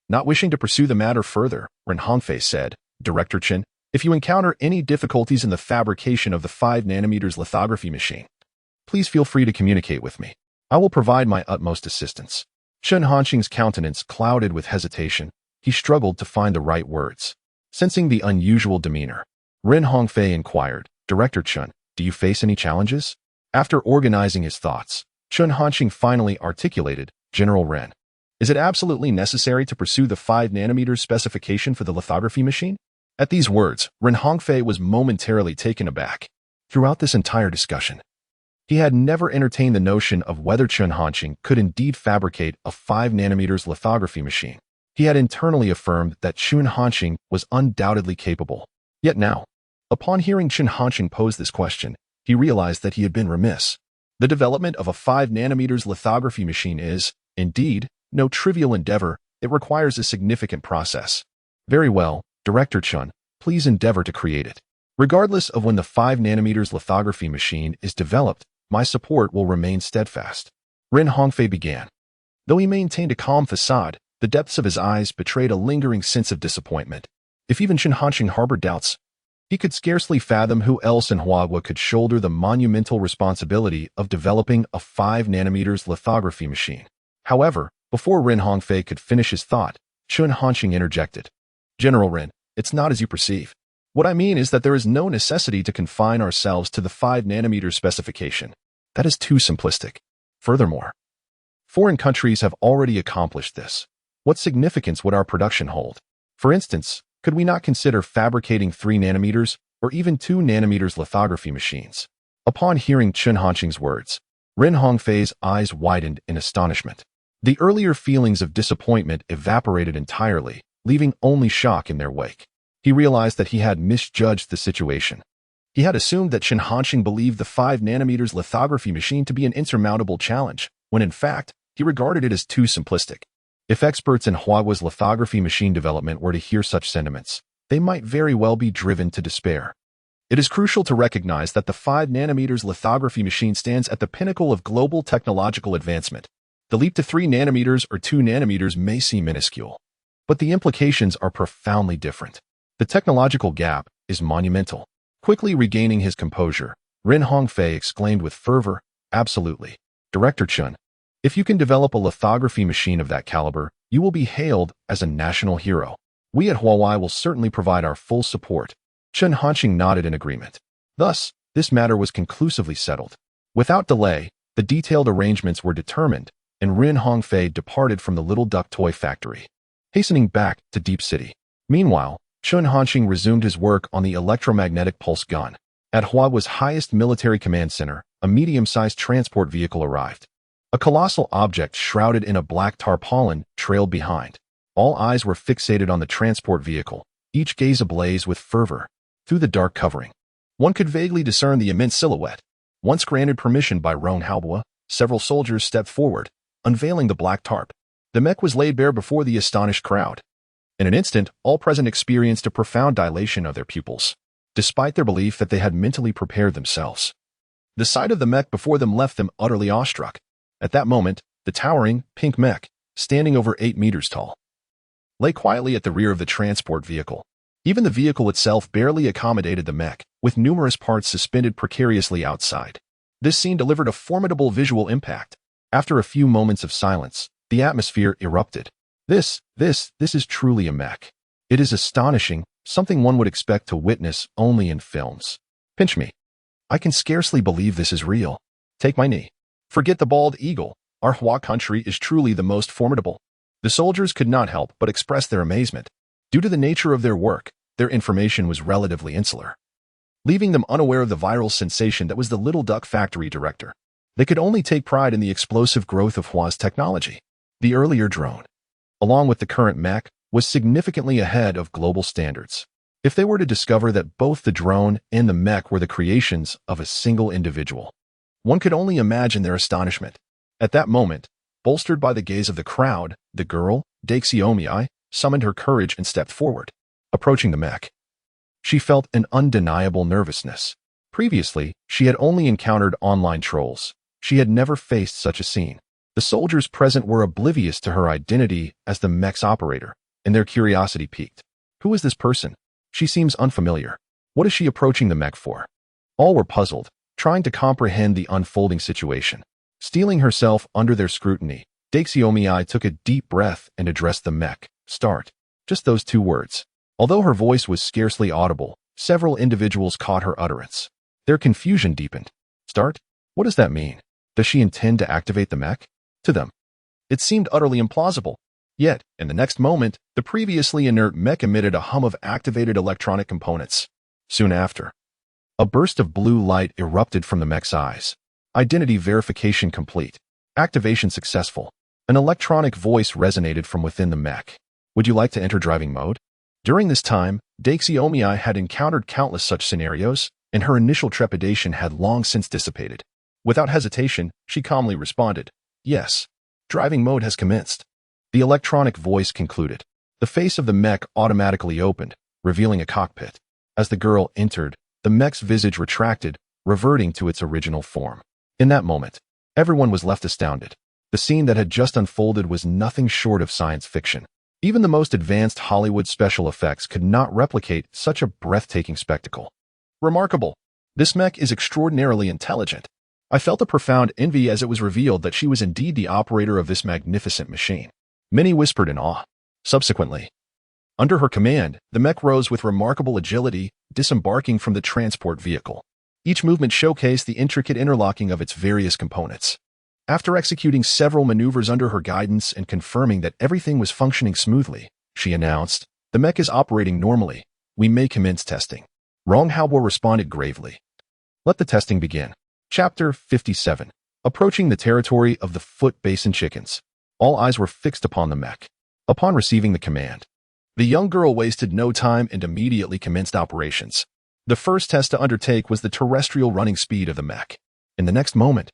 Not wishing to pursue the matter further, Ren Hongfei said, Director Chen, if you encounter any difficulties in the fabrication of the 5 nanometers lithography machine, please feel free to communicate with me. I will provide my utmost assistance. Chen Hanqing's countenance clouded with hesitation. He struggled to find the right words. Sensing the unusual demeanor, Ren Hongfei inquired, Director Chen, do you face any challenges? After organizing his thoughts, Chen Hanqing finally articulated, General Ren, is it absolutely necessary to pursue the 5 nanometers specification for the lithography machine? At these words, Ren Hongfei was momentarily taken aback. Throughout this entire discussion, he had never entertained the notion of whether Chen Hanqing could indeed fabricate a 5 nanometers lithography machine. He had internally affirmed that Chen Hanqing was undoubtedly capable. Yet now, upon hearing Chen Hanqing pose this question, he realized that he had been remiss. The development of a 5 nanometers lithography machine is, indeed, no trivial endeavor. It requires a significant process. Very well, Director Chen, please endeavor to create it. Regardless of when the 5 nanometers lithography machine is developed, my support will remain steadfast. Ren Hongfei began. Though he maintained a calm facade, the depths of his eyes betrayed a lingering sense of disappointment. If even Chen Hanqing harbored doubts, he could scarcely fathom who else in Huawei could shoulder the monumental responsibility of developing a 5 nanometers lithography machine. However, before Ren Hongfei could finish his thought, Chen Hanqing interjected. General Ren, it's not as you perceive. What I mean is that there is no necessity to confine ourselves to the 5 nanometers specification. That is too simplistic. Furthermore, foreign countries have already accomplished this. What significance would our production hold? For instance, could we not consider fabricating 3 nanometers or even 2 nanometers lithography machines? Upon hearing Chen Hanqing's words, Ren Hongfei's eyes widened in astonishment. The earlier feelings of disappointment evaporated entirely, leaving only shock in their wake. He realized that he had misjudged the situation. He had assumed that Chen Hanqing believed the 5 nanometers lithography machine to be an insurmountable challenge, when in fact, he regarded it as too simplistic. If experts in Huawei's lithography machine development were to hear such sentiments, they might very well be driven to despair. It is crucial to recognize that the 5 nanometers lithography machine stands at the pinnacle of global technological advancement. The leap to 3 nanometers or 2 nanometers may seem minuscule, but the implications are profoundly different. The technological gap is monumental. Quickly regaining his composure, Ren Hongfei exclaimed with fervor, Absolutely. Director Chen, if you can develop a lithography machine of that caliber, you will be hailed as a national hero. We at Huawei will certainly provide our full support. Chen Hanqing nodded in agreement. Thus, this matter was conclusively settled. Without delay, the detailed arrangements were determined, and Ren Hongfei departed from the little duck toy factory, hastening back to Deep City. Meanwhile, Chen Hanqing resumed his work on the electromagnetic pulse gun. At Huawei's highest military command center, a medium-sized transport vehicle arrived. A colossal object shrouded in a black tarpaulin trailed behind. All eyes were fixated on the transport vehicle, each gaze ablaze with fervor. Through the dark covering, one could vaguely discern the immense silhouette. Once granted permission by Roan Halbua, several soldiers stepped forward, unveiling the black tarp. The mech was laid bare before the astonished crowd. In an instant, all present experienced a profound dilation of their pupils, despite their belief that they had mentally prepared themselves. The sight of the mech before them left them utterly awestruck. At that moment, the towering, pink mech, standing over 8 meters tall, lay quietly at the rear of the transport vehicle. Even the vehicle itself barely accommodated the mech, with numerous parts suspended precariously outside. This scene delivered a formidable visual impact. After a few moments of silence, The atmosphere erupted. This is truly a mech. It is astonishing, something one would expect to witness only in films. Pinch me. I can scarcely believe this is real. Take my knee. Forget the bald eagle. Our Hua country is truly the most formidable. The soldiers could not help but express their amazement. Due to the nature of their work, their information was relatively insular, leaving them unaware of the viral sensation that was the Little Duck Factory director. They could only take pride in the explosive growth of Hua's technology. The earlier drone, along with the current mech, was significantly ahead of global standards. If they were to discover that both the drone and the mech were the creations of a single individual, one could only imagine their astonishment. At that moment, bolstered by the gaze of the crowd, the girl, Daixiomi, summoned her courage and stepped forward. Approaching the mech, she felt an undeniable nervousness. Previously, she had only encountered online trolls. She had never faced such a scene. The soldiers present were oblivious to her identity as the mech's operator, and their curiosity piqued. Who is this person? She seems unfamiliar. What is she approaching the mech for? All were puzzled, trying to comprehend the unfolding situation. Steeling herself under their scrutiny, Daixiomi took a deep breath and addressed the mech. Start. Just those 2 words. Although her voice was scarcely audible, several individuals caught her utterance. Their confusion deepened. Start? What does that mean? Does she intend to activate the mech? To them, it seemed utterly implausible. Yet, in the next moment, the previously inert mech emitted a hum of activated electronic components. Soon after, a burst of blue light erupted from the mech's eyes. Identity verification complete. Activation successful. An electronic voice resonated from within the mech. Would you like to enter driving mode? During this time, Daixiomi had encountered countless such scenarios, and her initial trepidation had long since dissipated. Without hesitation, she calmly responded, Yes. Driving mode has commenced. The electronic voice concluded. The face of the mech automatically opened, revealing a cockpit. As the girl entered, the mech's visage retracted, reverting to its original form. In that moment, everyone was left astounded. The scene that had just unfolded was nothing short of science fiction. Even the most advanced Hollywood special effects could not replicate such a breathtaking spectacle. Remarkable. This mech is extraordinarily intelligent. I felt a profound envy as it was revealed that she was indeed the operator of this magnificent machine. Many whispered in awe. Subsequently, under her command, the mech rose with remarkable agility, disembarking from the transport vehicle. Each movement showcased the intricate interlocking of its various components. After executing several maneuvers under her guidance and confirming that everything was functioning smoothly, she announced, "The mech is operating normally. We may commence testing." Rong Haobo responded gravely. "Let the testing begin." Chapter 57. Approaching the territory of the Foot Basin Chickens. All eyes were fixed upon the mech. Upon receiving the command, the young girl wasted no time and immediately commenced operations. The first test to undertake was the terrestrial running speed of the mech. In the next moment,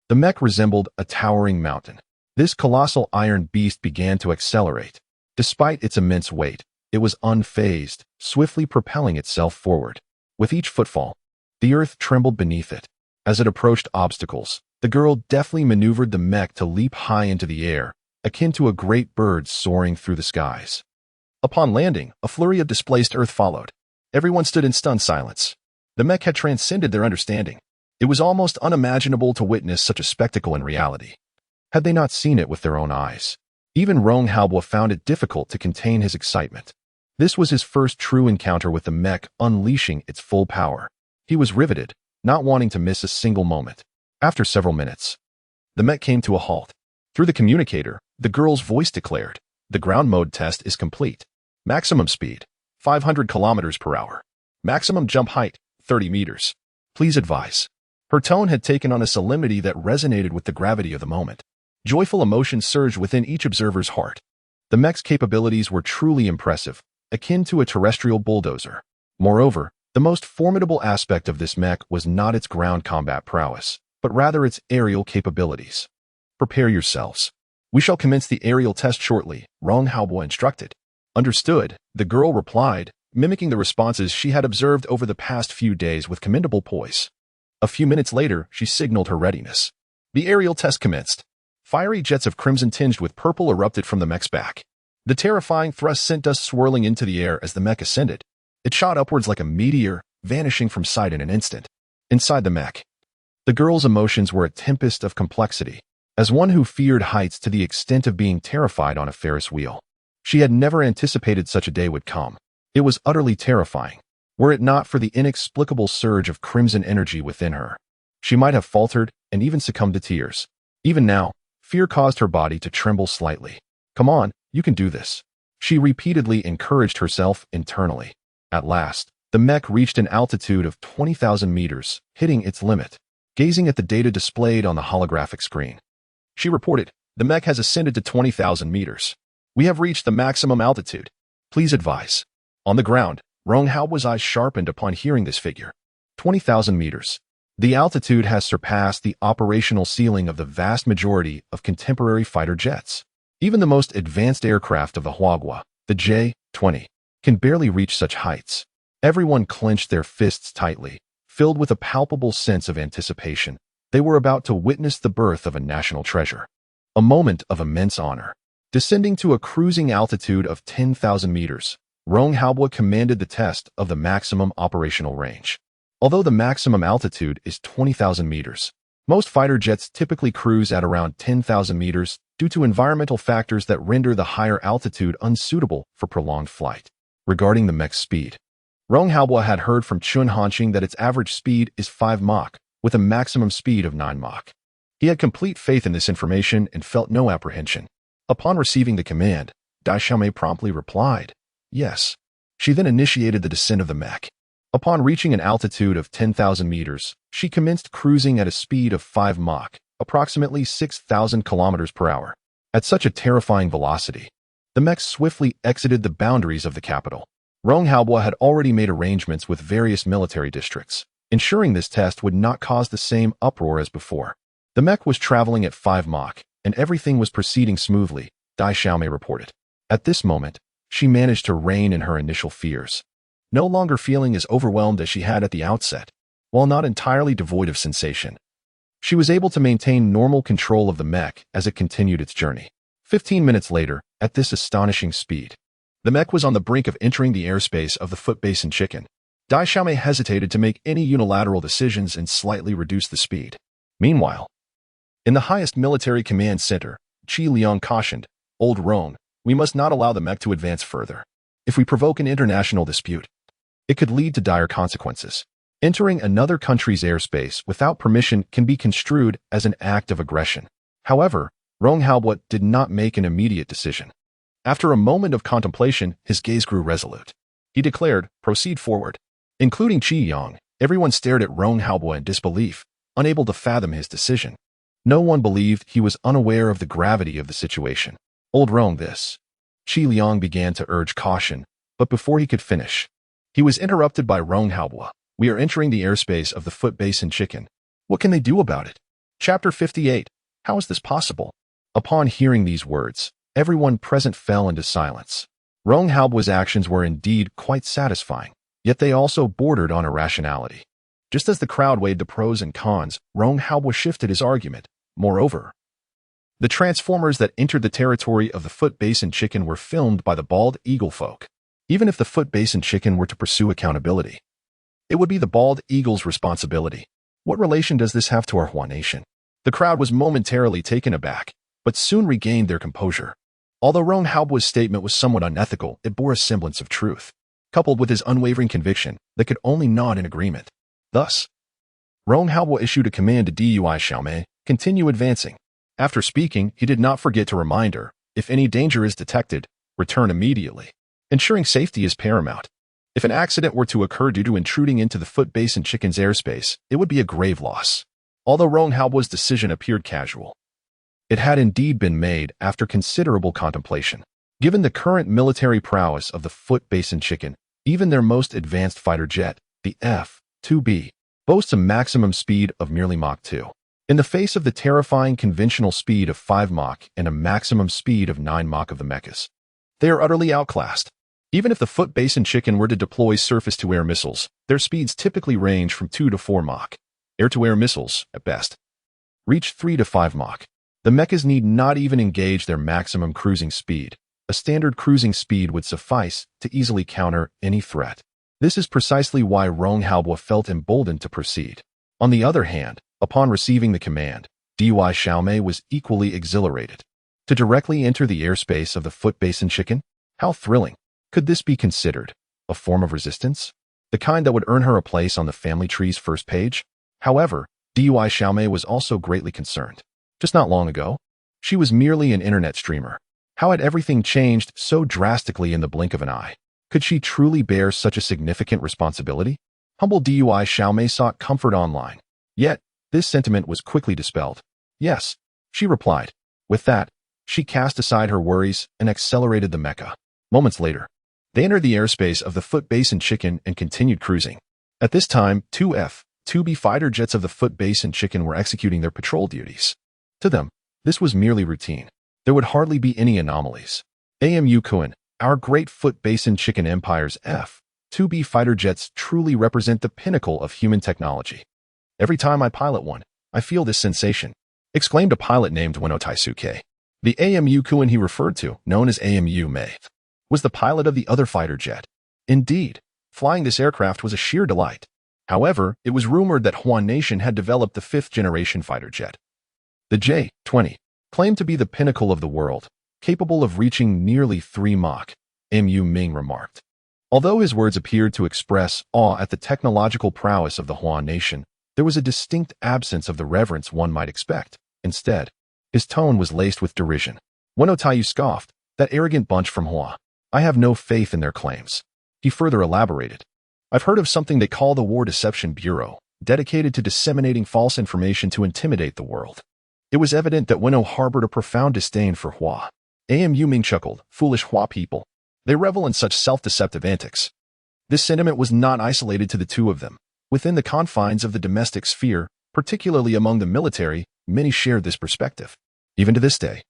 the mech resembled a towering mountain. This colossal iron beast began to accelerate. Despite its immense weight, it was unfazed, swiftly propelling itself forward. With each footfall, the earth trembled beneath it. As it approached obstacles, the girl deftly maneuvered the mech to leap high into the air, akin to a great bird soaring through the skies. Upon landing, a flurry of displaced earth followed. Everyone stood in stunned silence. The mech had transcended their understanding. It was almost unimaginable to witness such a spectacle in reality, had they not seen it with their own eyes. Even Rong Haobo found it difficult to contain his excitement. This was his first true encounter with the mech unleashing its full power. He was riveted, not wanting to miss a single moment. After several minutes, the mech came to a halt. Through the communicator, the girl's voice declared, "The ground mode test is complete. Maximum speed, 500 kilometers per hour. Maximum jump height, 30 meters. Please advise." Her tone had taken on a solemnity that resonated with the gravity of the moment. Joyful emotion surged within each observer's heart. The mech's capabilities were truly impressive, akin to a terrestrial bulldozer. Moreover, the most formidable aspect of this mech was not its ground combat prowess, but rather its aerial capabilities. "Prepare yourselves. We shall commence the aerial test shortly," Rong Haobo instructed. "Understood," the girl replied, mimicking the responses she had observed over the past few days with commendable poise. A few minutes later, she signaled her readiness. The aerial test commenced. Fiery jets of crimson tinged with purple erupted from the mech's back. The terrifying thrust sent dust swirling into the air as the mech ascended. It shot upwards like a meteor, vanishing from sight in an instant. Inside the mech, the girl's emotions were a tempest of complexity. As one who feared heights to the extent of being terrified on a Ferris wheel, she had never anticipated such a day would come. It was utterly terrifying. Were it not for the inexplicable surge of crimson energy within her, she might have faltered and even succumbed to tears. Even now, fear caused her body to tremble slightly. Come on, you can do this. She repeatedly encouraged herself internally. At last, the mech reached an altitude of 20,000 meters, hitting its limit. Gazing at the data displayed on the holographic screen, she reported, "The mech has ascended to 20,000 meters. We have reached the maximum altitude. Please advise." On the ground, Rong Hao's eyes sharpened upon hearing this figure. 20,000 meters. The altitude has surpassed the operational ceiling of the vast majority of contemporary fighter jets. Even the most advanced aircraft of the Huagua, the J-20, can barely reach such heights. Everyone clenched their fists tightly, filled with a palpable sense of anticipation. They were about to witness the birth of a national treasure. A moment of immense honor. Descending to a cruising altitude of 10,000 meters, Rong Hao commanded the test of the maximum operational range. Although the maximum altitude is 20,000 meters, most fighter jets typically cruise at around 10,000 meters due to environmental factors that render the higher altitude unsuitable for prolonged flight. Regarding the mech's speed, Rong Hao had heard from Chun Hanqing that its average speed is 5 Mach, with a maximum speed of 9 Mach. He had complete faith in this information and felt no apprehension. Upon receiving the command, Dai Xiaomei promptly replied, "Yes." She then initiated the descent of the mech. Upon reaching an altitude of 10,000 meters, she commenced cruising at a speed of 5 Mach, approximately 6,000 kilometers per hour. At such a terrifying velocity, the mech swiftly exited the boundaries of the capital. Rong Hao had already made arrangements with various military districts, ensuring this test would not cause the same uproar as before. The mech was traveling at 5 Mach, and everything was proceeding smoothly, Dai Xiaomei reported. At this moment, she managed to rein in her initial fears, no longer feeling as overwhelmed as she had at the outset. While not entirely devoid of sensation, she was able to maintain normal control of the mech as it continued its journey. 15 minutes later, at this astonishing speed, the mech was on the brink of entering the airspace of the Foot Basin Chicken. Dai Xiaomei hesitated to make any unilateral decisions and slightly reduced the speed. Meanwhile, in the highest military command center, Qi Liang cautioned, "Old Rong, we must not allow the mech to advance further. If we provoke an international dispute, it could lead to dire consequences. Entering another country's airspace without permission can be construed as an act of aggression." However, Rong Hao did not make an immediate decision. After a moment of contemplation, his gaze grew resolute. He declared, "Proceed forward." Including Qi Yang, everyone stared at Rong Hao in disbelief, unable to fathom his decision. No one believed he was unaware of the gravity of the situation. "Old Rong, this." Qi Liang began to urge caution, but before he could finish, he was interrupted by Rong Hao. "We are entering the airspace of the Foot Basin Chicken. What can they do about it?" Chapter 58. How is this possible? Upon hearing these words, everyone present fell into silence. Rong Hao's actions were indeed quite satisfying, yet they also bordered on irrationality. Just as the crowd weighed the pros and cons, Rong Hao shifted his argument. Moreover, the transformers that entered the territory of the Foot Basin Chicken were filmed by the Bald Eagle folk. Even if the Foot Basin Chicken were to pursue accountability, it would be the Bald Eagle's responsibility. What relation does this have to our Hua nation? The crowd was momentarily taken aback, but soon regained their composure. Although Rong Hao's statement was somewhat unethical, it bore a semblance of truth, coupled with his unwavering conviction that could only nod in agreement. Thus, Rong Hao issued a command to Dui Xiaomei, "Continue advancing." After speaking, he did not forget to remind her, if any danger is detected, return immediately. Ensuring safety is paramount. If an accident were to occur due to intruding into the Foot Basin Chicken's airspace, it would be a grave loss. Although Rong Hao's decision appeared casual, it had indeed been made after considerable contemplation. Given the current military prowess of the Foot Basin Chicken, even their most advanced fighter jet, the F-2B, boasts a maximum speed of merely Mach 2. In the face of the terrifying conventional speed of 5 Mach and a maximum speed of 9 Mach of the mechas, they are utterly outclassed. Even if the Foot Basin Chicken were to deploy surface-to-air missiles, their speeds typically range from 2 to 4 Mach. Air-to-air missiles, at best, reach 3 to 5 Mach. The mechas need not even engage their maximum cruising speed. A standard cruising speed would suffice to easily counter any threat. This is precisely why Rong Hao felt emboldened to proceed. On the other hand, upon receiving the command, DY Xiaomei was equally exhilarated. To directly enter the airspace of the foot basin chicken? How thrilling. Could this be considered a form of resistance? The kind that would earn her a place on the family tree's first page? However, DY Xiaomei was also greatly concerned. Just not long ago, she was merely an internet streamer. How had everything changed so drastically in the blink of an eye? Could she truly bear such a significant responsibility? Humble DY Xiaomei sought comfort online. Yet, this sentiment was quickly dispelled. Yes, she replied. With that, she cast aside her worries and accelerated the mecha. Moments later, they entered the airspace of the foot basin chicken and continued cruising. At this time, two F-2B fighter jets of the foot basin chicken were executing their patrol duties. To them, this was merely routine. There would hardly be any anomalies. AMU Kuan, our great foot basin chicken empire's F-2B fighter jets truly represent the pinnacle of human technology. Every time I pilot one, I feel this sensation, exclaimed a pilot named Weno Taisuke. The AMU Kuan he referred to, known as AMU Mei, was the pilot of the other fighter jet. Indeed, flying this aircraft was a sheer delight. However, it was rumored that Huan Nation had developed the fifth-generation fighter jet. The J-20, claimed to be the pinnacle of the world, capable of reaching nearly 3 Mach, Mu Ming remarked. Although his words appeared to express awe at the technological prowess of the Huan Nation, there was a distinct absence of the reverence one might expect. Instead, his tone was laced with derision. Weno Taiyu scoffed, that arrogant bunch from Hua. I have no faith in their claims. He further elaborated. I've heard of something they call the War Deception Bureau, dedicated to disseminating false information to intimidate the world. It was evident that Weno harbored a profound disdain for Hua. AMU Ming chuckled, foolish Hua people. They revel in such self-deceptive antics. This sentiment was not isolated to the two of them. Within the confines of the domestic sphere, particularly among the military, many shared this perspective. Even to this day,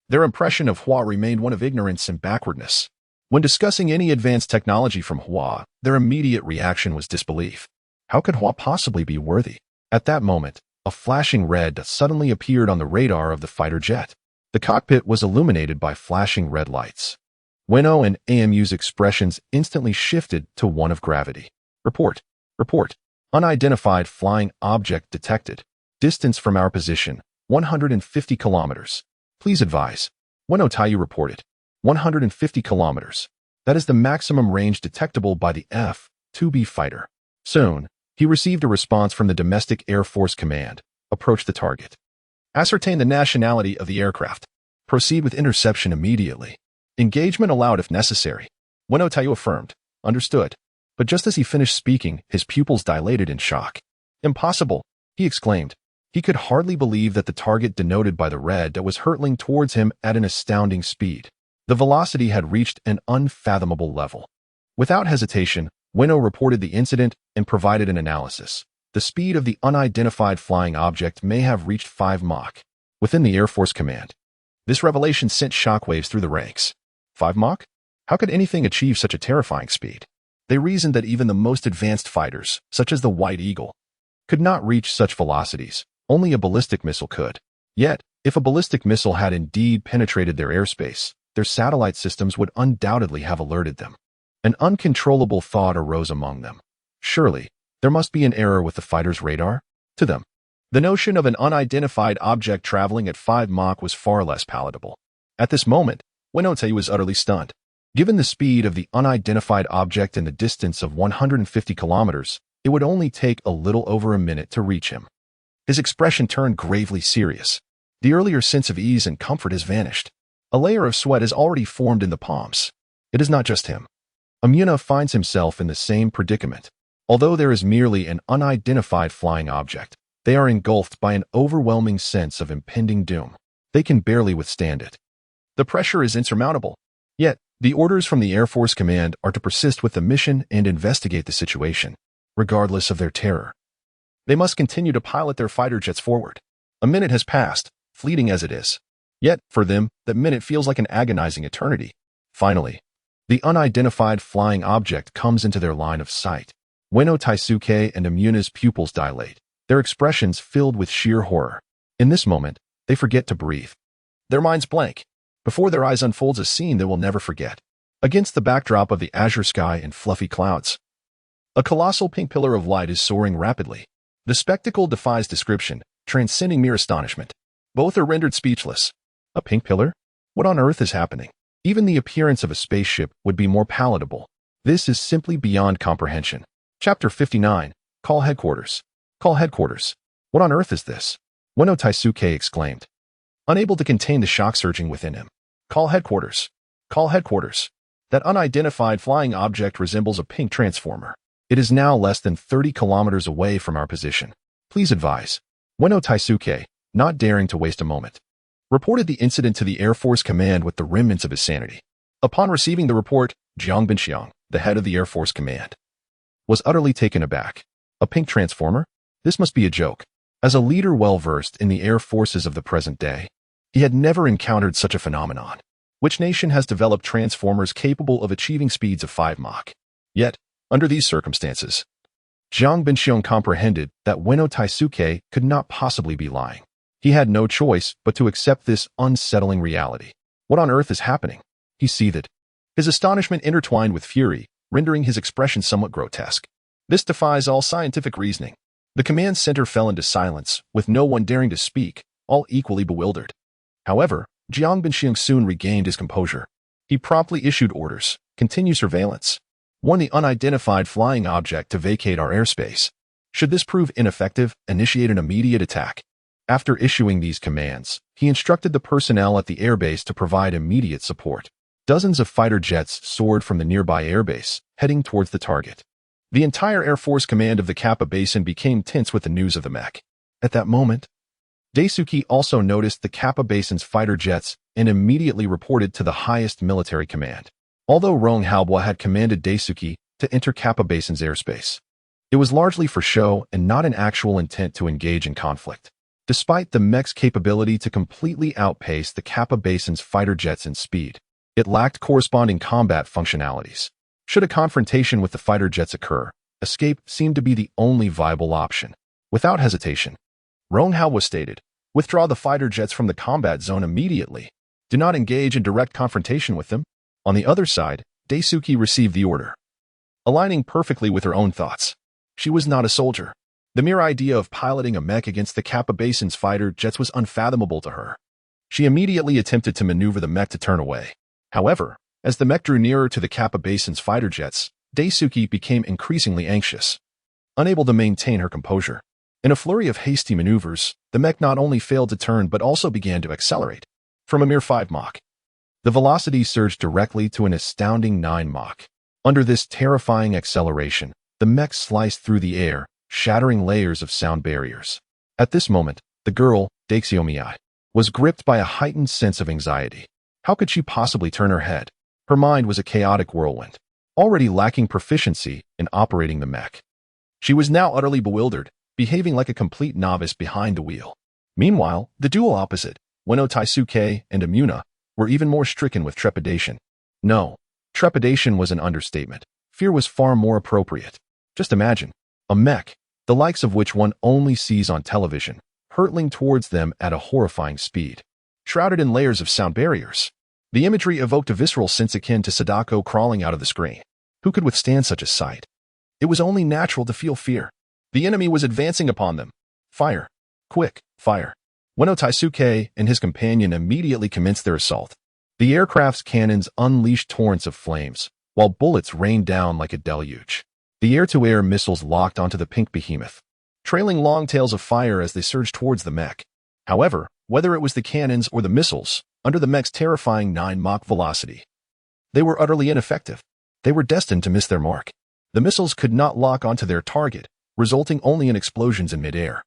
their impression of Hua remained one of ignorance and backwardness. When discussing any advanced technology from Hua, their immediate reaction was disbelief. How could Hua possibly be worthy? At that moment, a flashing red suddenly appeared on the radar of the fighter jet. The cockpit was illuminated by flashing red lights. Weno and AMU's expressions instantly shifted to one of gravity. Report. Unidentified flying object detected. Distance from our position, 150 kilometers. Please advise. Weno Taiyu reported. 150 kilometers. That is the maximum range detectable by the F-2B fighter. Soon, he received a response from the Domestic Air Force Command. Approach the target. Ascertain the nationality of the aircraft. Proceed with interception immediately. Engagement allowed if necessary. Weno Taiyu affirmed. Understood. But just as he finished speaking, his pupils dilated in shock. Impossible, he exclaimed. He could hardly believe that the target denoted by the red that was hurtling towards him at an astounding speed. The velocity had reached an unfathomable level. Without hesitation, Weno reported the incident and provided an analysis. The speed of the unidentified flying object may have reached 5 Mach within the Air Force Command. This revelation sent shockwaves through the ranks. 5 Mach? How could anything achieve such a terrifying speed? They reasoned that even the most advanced fighters, such as the White Eagle, could not reach such velocities. Only a ballistic missile could. Yet, if a ballistic missile had indeed penetrated their airspace, their satellite systems would undoubtedly have alerted them. An uncontrollable thought arose among them. Surely, there must be an error with the fighter's radar? To them, the notion of an unidentified object traveling at 5 Mach was far less palatable. At this moment, Weno Taiyu was utterly stunned. Given the speed of the unidentified object and the distance of 150 kilometers, it would only take a little over a minute to reach him. His expression turned gravely serious. The earlier sense of ease and comfort has vanished. A layer of sweat has already formed in the palms. It is not just him. Amuna finds himself in the same predicament. Although there is merely an unidentified flying object, they are engulfed by an overwhelming sense of impending doom. They can barely withstand it. The pressure is insurmountable. Yet, the orders from the Air Force Command are to persist with the mission and investigate the situation, regardless of their terror. They must continue to pilot their fighter jets forward. A minute has passed, fleeting as it is. Yet, for them, that minute feels like an agonizing eternity. Finally, the unidentified flying object comes into their line of sight. Weno Taisuke and Amuna's pupils dilate, their expressions filled with sheer horror. In this moment, they forget to breathe. Their minds blank. Before their eyes unfolds a scene they will never forget. Against the backdrop of the azure sky and fluffy clouds, a colossal pink pillar of light is soaring rapidly. The spectacle defies description. transcending mere astonishment. Both are rendered speechless. A pink pillar? What on earth is happening? Even the appearance of a spaceship would be more palatable. This is simply beyond comprehension. Chapter 59. Call Headquarters. Call Headquarters. What on earth is this? Weno Taisuke exclaimed, unable to contain the shock surging within him. Call Headquarters. Call Headquarters. That unidentified flying object resembles a pink transformer. It is now less than 30 kilometers away from our position. Please advise. Weno Taisuke, not daring to waste a moment, reported the incident to the Air Force Command with the remnants of his sanity. Upon receiving the report, Jiang Binxiang, the head of the Air Force Command, was utterly taken aback. A pink transformer? This must be a joke. As a leader well-versed in the air forces of the present day, he had never encountered such a phenomenon. Which nation has developed transformers capable of achieving speeds of 5 Mach? Yet, under these circumstances, Jiang Binxiang comprehended that Weno Taisuke could not possibly be lying. He had no choice but to accept this unsettling reality. What on earth is happening? He seethed. His astonishment intertwined with fury, rendering his expression somewhat grotesque. This defies all scientific reasoning. The command center fell into silence, with no one daring to speak, all equally bewildered. However, Jiang Binxiang soon regained his composure. He promptly issued orders, continue surveillance, warn the unidentified flying object to vacate our airspace. Should this prove ineffective, initiate an immediate attack. After issuing these commands, he instructed the personnel at the airbase to provide immediate support. Dozens of fighter jets soared from the nearby airbase, heading towards the target. The entire Air Force Command of the Kappa Basin became tense with the news of the mech. At that moment, Daisuke also noticed the Kappa Basin's fighter jets and immediately reported to the highest military command. Although Rong Haobo had commanded Daisuke to enter Kappa Basin's airspace, it was largely for show and not an actual intent to engage in conflict. Despite the mech's capability to completely outpace the Kappa Basin's fighter jets in speed, it lacked corresponding combat functionalities. Should a confrontation with the fighter jets occur, escape seemed to be the only viable option. Without hesitation, Rong Haobo stated, withdraw the fighter jets from the combat zone immediately. Do not engage in direct confrontation with them. On the other side, Daisuke received the order, aligning perfectly with her own thoughts. She was not a soldier. The mere idea of piloting a mech against the Kappa Basin's fighter jets was unfathomable to her. She immediately attempted to maneuver the mech to turn away. However, as the mech drew nearer to the Kappa Basin's fighter jets, Daisuke became increasingly anxious, unable to maintain her composure. In a flurry of hasty maneuvers, the mech not only failed to turn but also began to accelerate. From a mere 5 Mach, the velocity surged directly to an astounding 9 Mach. Under this terrifying acceleration, the mech sliced through the air, shattering layers of sound barriers. At this moment, the girl, Daixiomi, was gripped by a heightened sense of anxiety. How could she possibly turn her head? Her mind was a chaotic whirlwind, already lacking proficiency in operating the mech. She was now utterly bewildered, behaving like a complete novice behind the wheel. Meanwhile, the dual opposite, Weno Taisuke and Amuna, were even more stricken with trepidation. No, trepidation was an understatement. Fear was far more appropriate. Just imagine, a mech, the likes of which one only sees on television, hurtling towards them at a horrifying speed, shrouded in layers of sound barriers. The imagery evoked a visceral sense akin to Sadako crawling out of the screen. Who could withstand such a sight? It was only natural to feel fear. The enemy was advancing upon them. Fire. Quick, fire. Weno Taisuke and his companion immediately commenced their assault. The aircraft's cannons unleashed torrents of flames, while bullets rained down like a deluge. The air-to-air missiles locked onto the pink behemoth, trailing long tails of fire as they surged towards the mech. However, whether it was the cannons or the missiles, under the mech's terrifying 9 Mach velocity, they were utterly ineffective. They were destined to miss their mark. The missiles could not lock onto their target, resulting only in explosions in midair,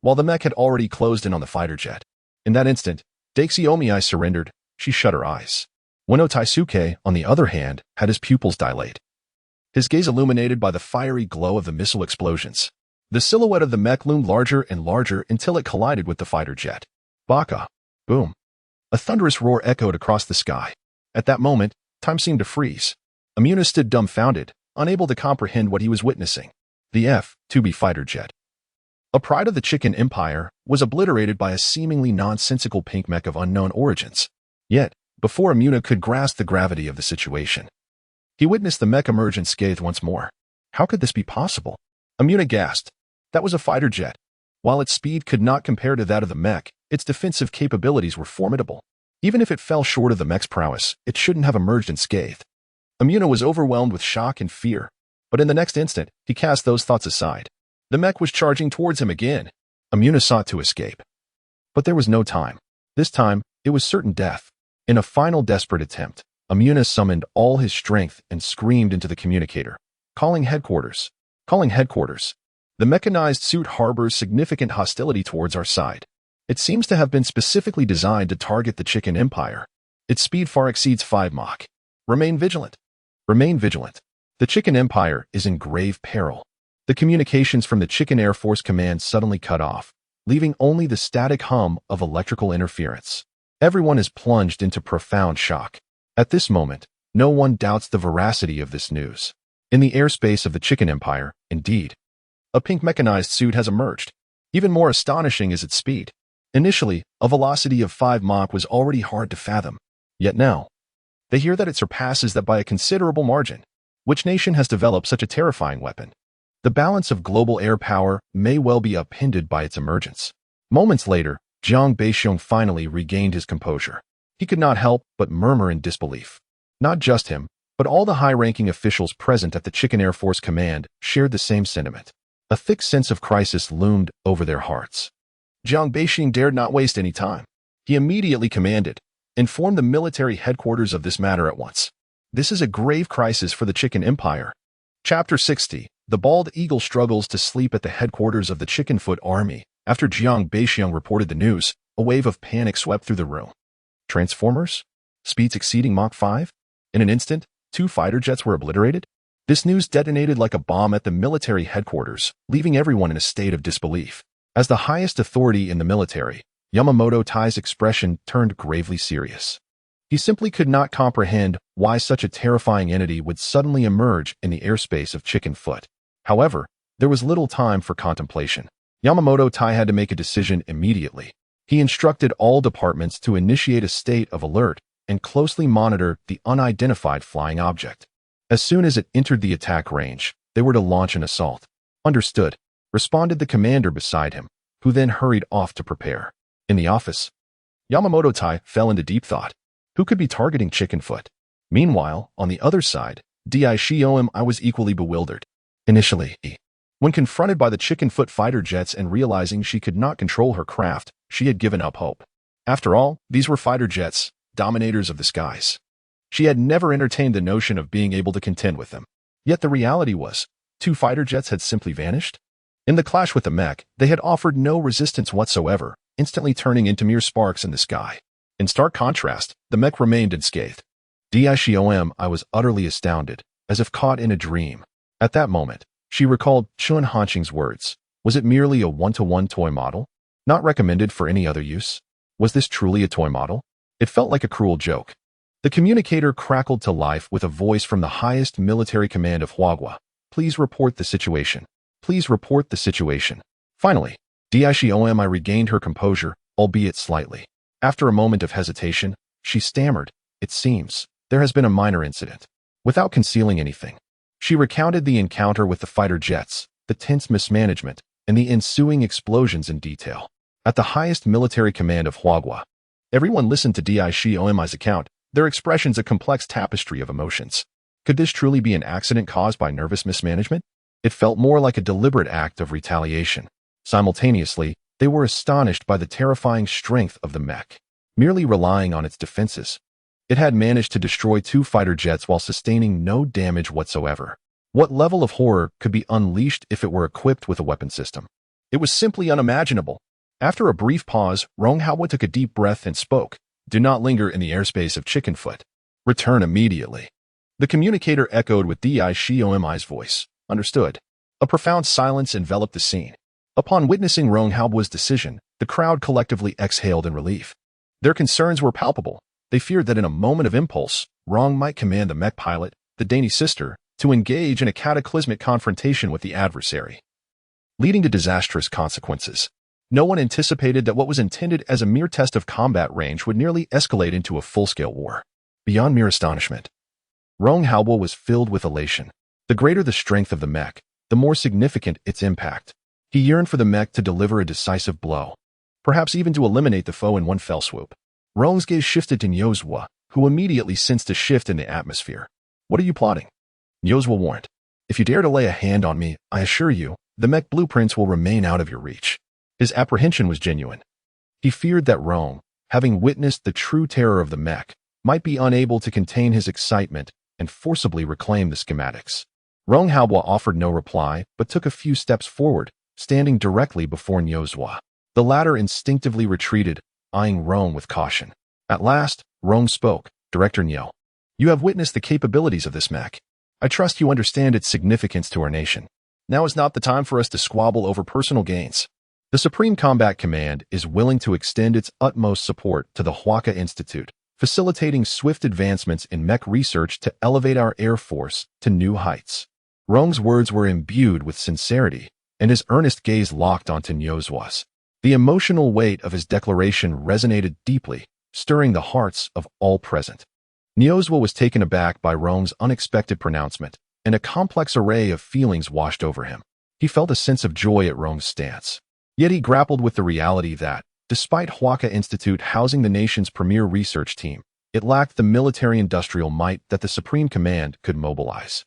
while the mech had already closed in on the fighter jet. In that instant, Daixiomi surrendered. She shut her eyes. Weno Taisuke, on the other hand, had his pupils dilate, his gaze illuminated by the fiery glow of the missile explosions. The silhouette of the mech loomed larger and larger until it collided with the fighter jet. Baka. Boom. A thunderous roar echoed across the sky. At that moment, time seemed to freeze. Amuna stood dumbfounded, unable to comprehend what he was witnessing. The F-2B fighter jet, a pride of the Chicken Empire, was obliterated by a seemingly nonsensical pink mech of unknown origins. Yet, before Amuna could grasp the gravity of the situation, he witnessed the mech emerge unscathed once more. How could this be possible? Amuna gasped. That was a fighter jet. While its speed could not compare to that of the mech, its defensive capabilities were formidable. Even if it fell short of the mech's prowess, it shouldn't have emerged unscathed. Amuna was overwhelmed with shock and fear, but in the next instant, he cast those thoughts aside. The mech was charging towards him again. Amuna sought to escape. But there was no time. This time, it was certain death. In a final desperate attempt, Amuna summoned all his strength and screamed into the communicator, calling headquarters. Calling headquarters. The mechanized suit harbors significant hostility towards our side. It seems to have been specifically designed to target the Chicken Empire. Its speed far exceeds 5 Mach. Remain vigilant. Remain vigilant. The Chicken Empire is in grave peril. The communications from the Chicken Air Force Command suddenly cut off, leaving only the static hum of electrical interference. Everyone is plunged into profound shock. At this moment, no one doubts the veracity of this news. In the airspace of the Chicken Empire, indeed, a pink mechanized suit has emerged. Even more astonishing is its speed. Initially, a velocity of 5 Mach was already hard to fathom. Yet now, they hear that it surpasses that by a considerable margin. Which nation has developed such a terrifying weapon? The balance of global air power may well be upended by its emergence. Moments later, Jiang Baixiong finally regained his composure. He could not help but murmur in disbelief. Not just him, but all the high-ranking officials present at the Chicken Air Force Command shared the same sentiment. A thick sense of crisis loomed over their hearts. Jiang Baixiong dared not waste any time. He immediately commanded, "Inform the military headquarters of this matter at once. This is a grave crisis for the Chicken Empire." Chapter 60. The bald eagle struggles to sleep at the headquarters of the Chickenfoot Army. After Jiang Baixiong reported the news, a wave of panic swept through the room. Transformers? Speeds exceeding Mach 5? In an instant, 2 fighter jets were obliterated? This news detonated like a bomb at the military headquarters, leaving everyone in a state of disbelief. As the highest authority in the military, Yamamoto Tai's expression turned gravely serious. He simply could not comprehend why such a terrifying entity would suddenly emerge in the airspace of Chickenfoot. However, there was little time for contemplation. Yamamoto Tai had to make a decision immediately. He instructed all departments to initiate a state of alert and closely monitor the unidentified flying object. As soon as it entered the attack range, they were to launch an assault. Understood, responded the commander beside him, who then hurried off to prepare. In the office, Yamamoto Tai fell into deep thought. Who could be targeting Chickenfoot? Meanwhile, on the other side, I was equally bewildered. Initially, when confronted by the Chickenfoot fighter jets and realizing she could not control her craft, she had given up hope. After all, these were fighter jets, dominators of the skies. She had never entertained the notion of being able to contend with them. Yet the reality was, 2 fighter jets had simply vanished. In the clash with the mech, they had offered no resistance whatsoever, instantly turning into mere sparks in the sky. In stark contrast, the mech remained unscathed. I was utterly astounded, as if caught in a dream. At that moment, she recalled Chun Hanqing's words. Was it merely a one-to-one toy model? Not recommended for any other use? Was this truly a toy model? It felt like a cruel joke. The communicator crackled to life with a voice from the highest military command of Huagua. Please report the situation. Please report the situation. Finally, I regained her composure, albeit slightly. After a moment of hesitation, she stammered, "It seems there has been a minor incident." Without concealing anything, she recounted the encounter with the fighter jets, the tense mismanagement, and the ensuing explosions in detail. At the highest military command of Huagua, everyone listened to Dishiomi's account, their expressions a complex tapestry of emotions. Could this truly be an accident caused by nervous mismanagement? It felt more like a deliberate act of retaliation. Simultaneously, they were astonished by the terrifying strength of the mech. Merely relying on its defenses, it had managed to destroy 2 fighter jets while sustaining no damage whatsoever. What level of horror could be unleashed if it were equipped with a weapon system? It was simply unimaginable. After a brief pause, Rong Hawa took a deep breath and spoke. "Do not linger in the airspace of Chickenfoot. Return immediately." The communicator echoed with Dishiomi's voice. Understood. A profound silence enveloped the scene. Upon witnessing Rong Hao's decision, the crowd collectively exhaled in relief. Their concerns were palpable. They feared that in a moment of impulse, Rong might command the mech pilot, the Danish sister, to engage in a cataclysmic confrontation with the adversary, leading to disastrous consequences. No one anticipated that what was intended as a mere test of combat range would nearly escalate into a full-scale war. Beyond mere astonishment, Rong Hao was filled with elation. The greater the strength of the mech, the more significant its impact. He yearned for the mech to deliver a decisive blow, perhaps even to eliminate the foe in one fell swoop. Rong's gaze shifted to Nyozwa, who immediately sensed a shift in the atmosphere. "What are you plotting?" Nyozwa warned. "If you dare to lay a hand on me, I assure you, the mech blueprints will remain out of your reach." His apprehension was genuine. He feared that Rong, having witnessed the true terror of the mech, might be unable to contain his excitement and forcibly reclaim the schematics. Rong Haobo offered no reply, but took a few steps forward, standing directly before Nyozwa. The latter instinctively retreated, eyeing Rong with caution. At last, Rong spoke. "Director Nyo, you have witnessed the capabilities of this mech. I trust you understand its significance to our nation. Now is not the time for us to squabble over personal gains. The Supreme Combat Command is willing to extend its utmost support to the Hwaka Institute, facilitating swift advancements in mech research to elevate our Air Force to new heights." Rong's words were imbued with sincerity, and his earnest gaze locked onto Nyozwa's. The emotional weight of his declaration resonated deeply, stirring the hearts of all present. Nyozwa was taken aback by Rong's unexpected pronouncement, and a complex array of feelings washed over him. He felt a sense of joy at Rong's stance. Yet he grappled with the reality that, despite Hwaka Institute housing the nation's premier research team, it lacked the military-industrial might that the Supreme Command could mobilize.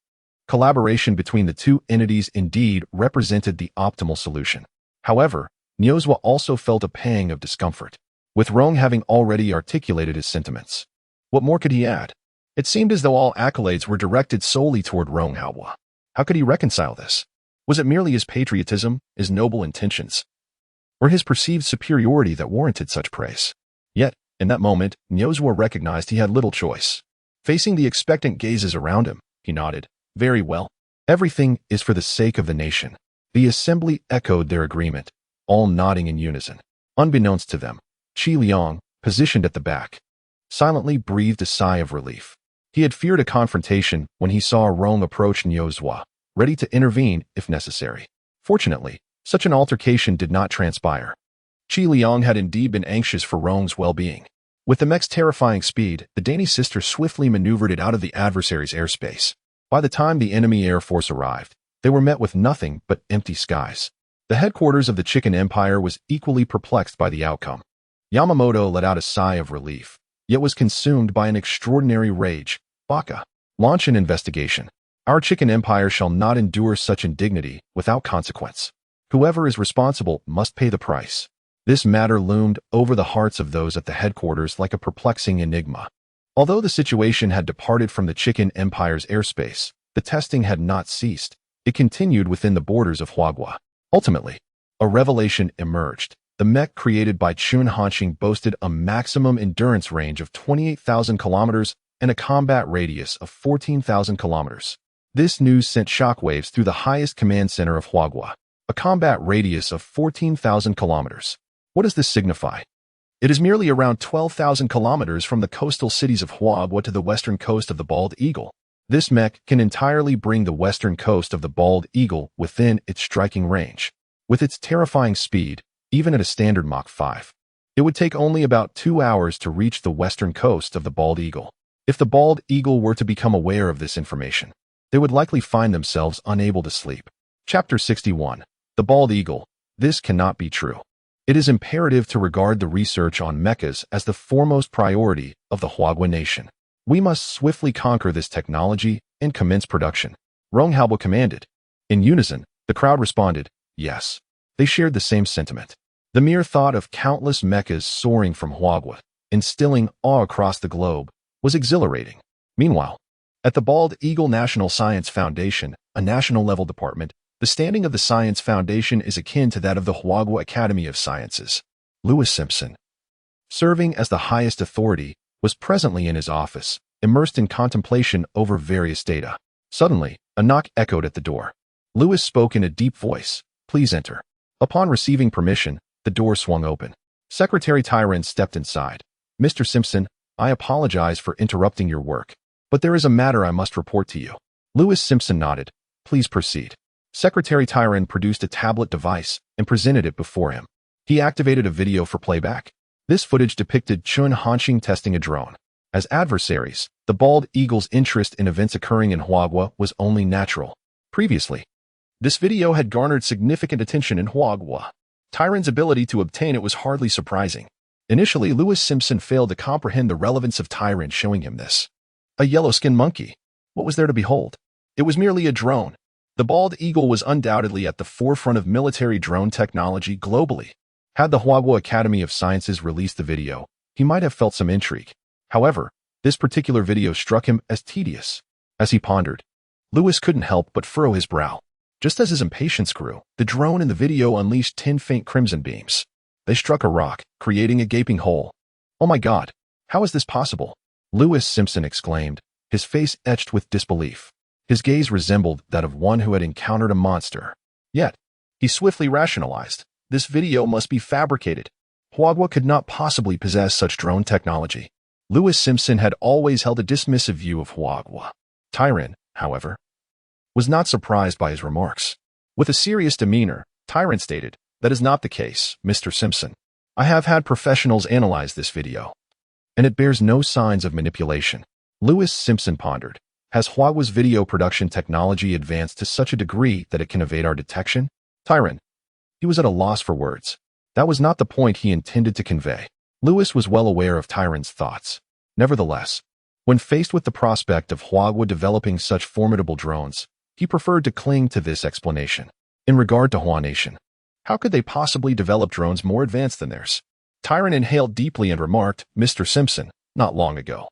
Collaboration between the two entities indeed represented the optimal solution. However, Nyozwa also felt a pang of discomfort, with Rong having already articulated his sentiments. What more could he add? It seemed as though all accolades were directed solely toward Rong Haobo. How could he reconcile this? Was it merely his patriotism, his noble intentions, or his perceived superiority that warranted such praise? Yet, in that moment, Nyozwa recognized he had little choice. Facing the expectant gazes around him, he nodded. "Very well. Everything is for the sake of the nation." The assembly echoed their agreement, all nodding in unison. Unbeknownst to them, Qi Liang, positioned at the back, silently breathed a sigh of relief. He had feared a confrontation when he saw Rong approach Nyozwa, ready to intervene if necessary. Fortunately, such an altercation did not transpire. Qi Liang had indeed been anxious for Rong's well-being. With the mech's terrifying speed, the Danish sister swiftly maneuvered it out of the adversary's airspace. By the time the enemy air force arrived, they were met with nothing but empty skies. The headquarters of the Chicken Empire was equally perplexed by the outcome. Yamamoto let out a sigh of relief, yet was consumed by an extraordinary rage. "Baka, launch an investigation. Our Chicken Empire shall not endure such indignity without consequence. Whoever is responsible must pay the price." This matter loomed over the hearts of those at the headquarters like a perplexing enigma. Although the situation had departed from the Chicken Empire's airspace, the testing had not ceased. It continued within the borders of Hwagwa. Ultimately, a revelation emerged. The mech created by Chun Hanxing boasted a maximum endurance range of 28,000 kilometers and a combat radius of 14,000 kilometers. This news sent shockwaves through the highest command center of Hwagwa. A combat radius of 14,000 kilometers. What does this signify? It is merely around 12,000 kilometers from the coastal cities of Hwagwa to the western coast of the Bald Eagle. This mech can entirely bring the western coast of the Bald Eagle within its striking range. With its terrifying speed, even at a standard Mach 5, it would take only about 2 hours to reach the western coast of the Bald Eagle. If the Bald Eagle were to become aware of this information, they would likely find themselves unable to sleep. Chapter 61. The Bald Eagle. This cannot be true. It is imperative to regard the research on mechas as the foremost priority of the Hwagwa nation. We must swiftly conquer this technology and commence production. Rong Haobo commanded. In unison, the crowd responded, yes. They shared the same sentiment. The mere thought of countless mechas soaring from Hwagwa, instilling awe across the globe, was exhilarating. Meanwhile, at the Bald Eagle National Science Foundation, a national-level department, the standing of the Science Foundation is akin to that of the Hwagwa Academy of Sciences. Lewis Simpson, serving as the highest authority, was presently in his office, immersed in contemplation over various data. Suddenly, a knock echoed at the door. Lewis spoke in a deep voice, "Please enter." Upon receiving permission, the door swung open. Secretary Tyron stepped inside. "Mr. Simpson, I apologize for interrupting your work, but there is a matter I must report to you." Lewis Simpson nodded. "Please proceed." Secretary Tyron produced a tablet device and presented it before him. He activated a video for playback. This footage depicted Chun Hanxing testing a drone. As adversaries, the Bald Eagle's interest in events occurring in Hwagwa was only natural. Previously, This video had garnered significant attention in Hwagwa. Tyron's ability to obtain it was hardly surprising. Initially, Lewis Simpson failed to comprehend the relevance of Tyron showing him this. A yellow-skinned monkey. What was there to behold? It was merely a drone. The bald eagle was undoubtedly at the forefront of military drone technology globally. Had the Hwagwa Academy of Sciences released the video, he might have felt some intrigue. However, this particular video struck him as tedious. As he pondered, Lewis couldn't help but furrow his brow. Just as his impatience grew, the drone in the video unleashed 10 faint crimson beams. They struck a rock, creating a gaping hole. "Oh my God, how is this possible?" Lewis Simpson exclaimed, his face etched with disbelief. His gaze resembled that of one who had encountered a monster. Yet, he swiftly rationalized, this video must be fabricated. Hwagwa could not possibly possess such drone technology. Lewis Simpson had always held a dismissive view of Hwagwa. Tyron, however, was not surprised by his remarks. With a serious demeanor, Tyron stated, "That is not the case, Mr. Simpson. I have had professionals analyze this video, and it bears no signs of manipulation." Lewis Simpson pondered, has Hwagwa's video production technology advanced to such a degree that it can evade our detection? Tyron. He was at a loss for words. That was not the point he intended to convey. Lewis was well aware of Tyron's thoughts. Nevertheless, when faced with the prospect of Hwagwa developing such formidable drones, he preferred to cling to this explanation. In regard to Hwa Nation, how could they possibly develop drones more advanced than theirs? Tyron inhaled deeply and remarked, "Mr. Simpson, not long ago,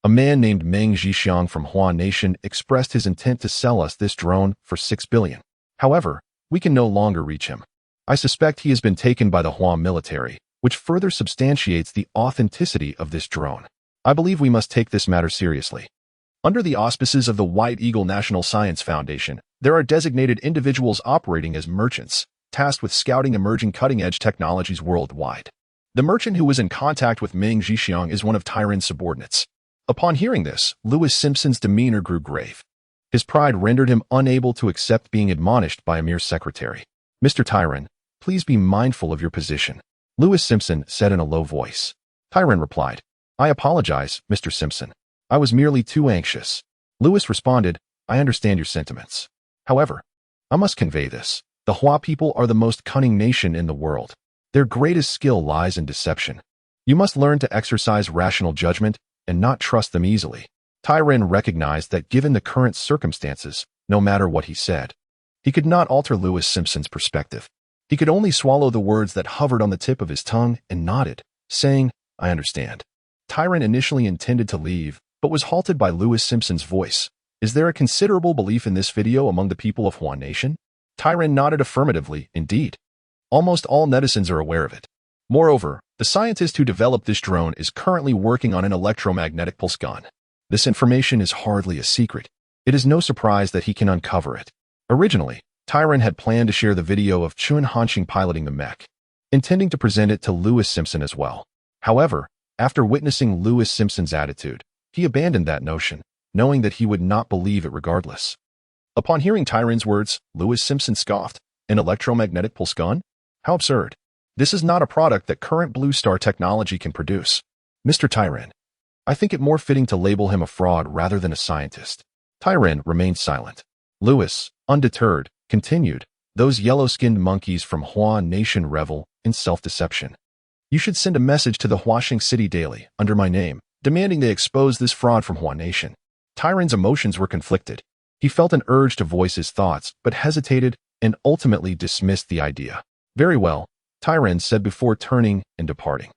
a man named Meng Zhixiang from Hwa Nation expressed his intent to sell us this drone for 6 billion. However, we can no longer reach him. I suspect he has been taken by the Hwa military, which further substantiates the authenticity of this drone. I believe we must take this matter seriously." Under the auspices of the White Eagle National Science Foundation, there are designated individuals operating as merchants, tasked with scouting emerging cutting-edge technologies worldwide. The merchant who was in contact with Meng Zhixiang is one of Tyron's subordinates. Upon hearing this, Lewis Simpson's demeanor grew grave. His pride rendered him unable to accept being admonished by a mere secretary. "Mr. Tyron, please be mindful of your position," Lewis Simpson said in a low voice. Tyron replied, "I apologize, Mr. Simpson. I was merely too anxious." Lewis responded, "I understand your sentiments. However, I must convey this. The Hwa people are the most cunning nation in the world. Their greatest skill lies in deception. You must learn to exercise rational judgment and not trust them easily." Tyron recognized that given the current circumstances, no matter what he said, he could not alter Lewis Simpson's perspective. He could only swallow the words that hovered on the tip of his tongue and nodded, saying, "I understand." Tyron initially intended to leave, but was halted by Lewis Simpson's voice. "Is there a considerable belief in this video among the people of Hwa Nation?" Tyron nodded affirmatively, "Indeed. Almost all netizens are aware of it. Moreover, the scientist who developed this drone is currently working on an electromagnetic pulse gun. This information is hardly a secret. It is no surprise that he can uncover it." Originally, Tyron had planned to share the video of Chun Hanxing piloting the mech, intending to present it to Lewis Simpson as well. However, after witnessing Lewis Simpson's attitude, he abandoned that notion, knowing that he would not believe it regardless. Upon hearing Tyron's words, Lewis Simpson scoffed, "An electromagnetic pulse gun? How absurd. This is not a product that current Blue Star technology can produce. Mr. Tyron, I think it more fitting to label him a fraud rather than a scientist." Tyron remained silent. Lewis, undeterred, continued, "Those yellow-skinned monkeys from Hwa Nation revel in self-deception. You should send a message to the Huaxing City Daily, under my name, demanding they expose this fraud from Hwa Nation." Tyron's emotions were conflicted. He felt an urge to voice his thoughts, but hesitated and ultimately dismissed the idea. "Very well," Tyron said before turning and departing.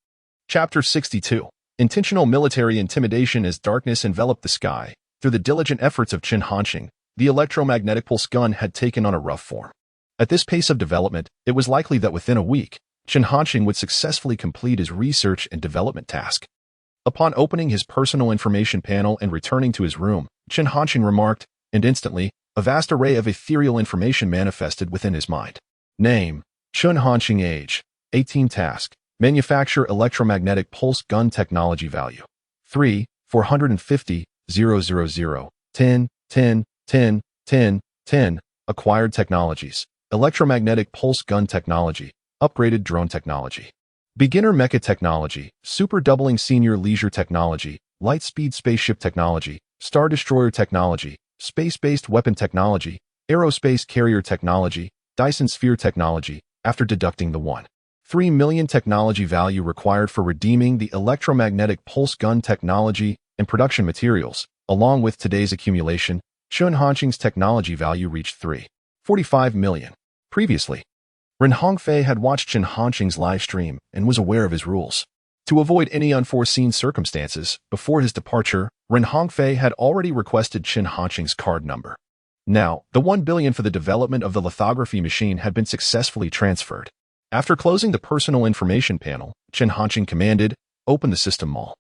Chapter 62. Intentional military intimidation. As darkness enveloped the sky, through the diligent efforts of Chun Hanxing, the electromagnetic pulse gun had taken on a rough form. At this pace of development, it was likely that within a week, Chun Hanxing would successfully complete his research and development task. Upon opening his personal information panel and returning to his room, Chun Hanxing remarked, and instantly, a vast array of ethereal information manifested within his mind. Name: Chun Hanxing. Age: 18. Task: manufacture electromagnetic pulse gun. Technology value: 3,450,000, 10, 10, 10, 10, 10. Acquired technologies: electromagnetic pulse gun technology, upgraded drone technology, beginner mecha technology, super doubling senior leisure technology, light speed spaceship technology, star destroyer technology, space-based weapon technology, aerospace carrier technology, Dyson sphere technology, after deducting the 1.3 million technology value required for redeeming the electromagnetic pulse gun technology and production materials, along with today's accumulation, Chun Hanqing's technology value reached 3.45 million. Previously, Ren Hongfei had watched Chun Hanqing's live stream and was aware of his rules. To avoid any unforeseen circumstances, before his departure, Ren Hongfei had already requested Chun Hanqing's card number. Now, the 1 billion for the development of the lithography machine had been successfully transferred. After closing the personal information panel, Chun Hanqing commanded, "Open the system mall."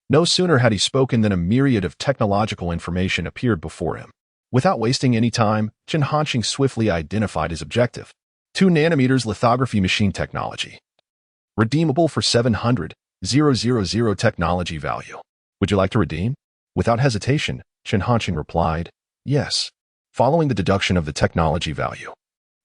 No sooner had he spoken than a myriad of technological information appeared before him. Without wasting any time, Chun Hanqing swiftly identified his objective. 2 nanometers lithography machine technology. Redeemable for 700,000 technology value. Would you like to redeem? Without hesitation, Chun Hanqing replied, "Yes." Following the deduction of the technology value,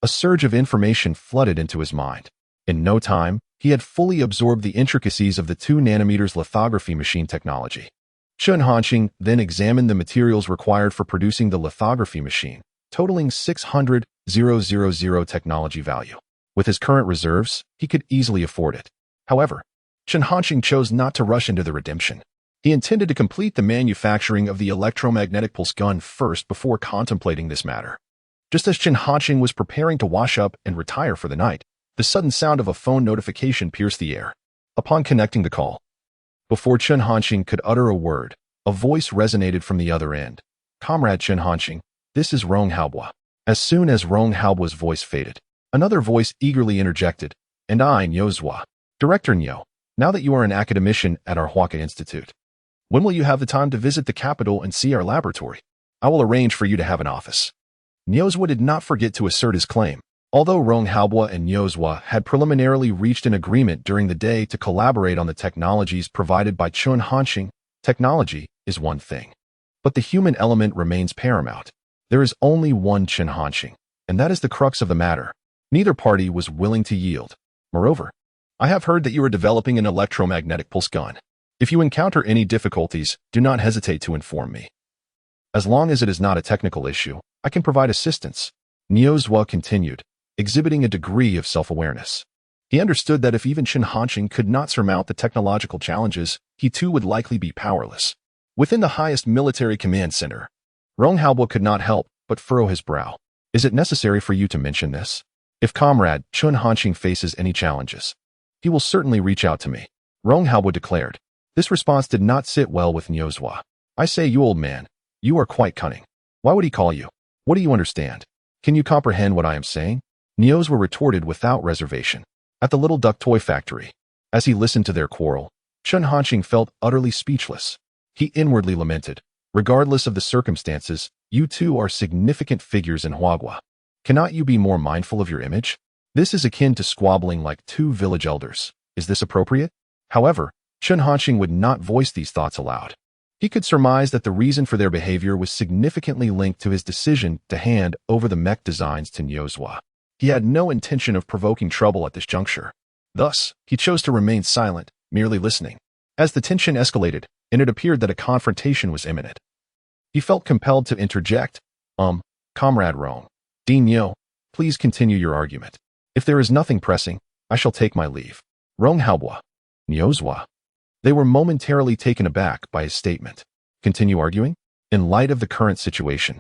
a surge of information flooded into his mind. In no time, he had fully absorbed the intricacies of the 2 nanometers lithography machine technology. Chun Hanqing then examined the materials required for producing the lithography machine, totaling 600,000 technology value. With his current reserves, he could easily afford it. However, Chun Hanqing chose not to rush into the redemption. He intended to complete the manufacturing of the electromagnetic pulse gun first before contemplating this matter. Just as Chun Hanqing was preparing to wash up and retire for the night, the sudden sound of a phone notification pierced the air. Upon connecting the call, before Chun Hanqing could utter a word, a voice resonated from the other end. "Comrade Chun Hanqing, this is Rong Haobua." As soon as Rong Haobua's voice faded, another voice eagerly interjected, "And I, Nyo Zhua, Director Nyo, now that you are an academician at our Huaka Institute, when will you have the time to visit the capital and see our laboratory? I will arrange for you to have an office." Nyo Zhua did not forget to assert his claim. Although Rong Haobua and Nyo Zhua had preliminarily reached an agreement during the day to collaborate on the technologies provided by Chun Hanqing, technology is one thing. But the human element remains paramount. There is only one Chun Hanqing, and that is the crux of the matter. Neither party was willing to yield. Moreover, I have heard that you are developing an electromagnetic pulse gun. If you encounter any difficulties, do not hesitate to inform me. As long as it is not a technical issue, I can provide assistance. Nyo Zhua continued, exhibiting a degree of self-awareness. He understood that if even Chun Hanqing could not surmount the technological challenges, he too would likely be powerless. Within the highest military command center, Rong Haobua could not help but furrow his brow. Is it necessary for you to mention this? If Comrade Chun Hanqing faces any challenges, he will certainly reach out to me, Rong Haobua declared. This response did not sit well with Nyo Zhua. "I say, you old man, you are quite cunning. Why would he call you? What do you understand? Can you comprehend what I am saying?" Nyo Zhua retorted without reservation. At the little duck toy factory, as he listened to their quarrel, Chun Hanqing felt utterly speechless. He inwardly lamented, "Regardless of the circumstances, you two are significant figures in Huagua. Cannot you be more mindful of your image? This is akin to squabbling like 2 village elders. Is this appropriate?" However, Chun Hanqing would not voice these thoughts aloud. He could surmise that the reason for their behavior was significantly linked to his decision to hand over the mech designs to Nyo Zhua. He had no intention of provoking trouble at this juncture. Thus, he chose to remain silent, merely listening. As the tension escalated, and it appeared that a confrontation was imminent, he felt compelled to interject. Comrade Rong, Dean Nyo, please continue your argument. If there is nothing pressing, I shall take my leave." Rong Haobua, Nyo Zhua. They were momentarily taken aback by his statement. Continue arguing? In light of the current situation,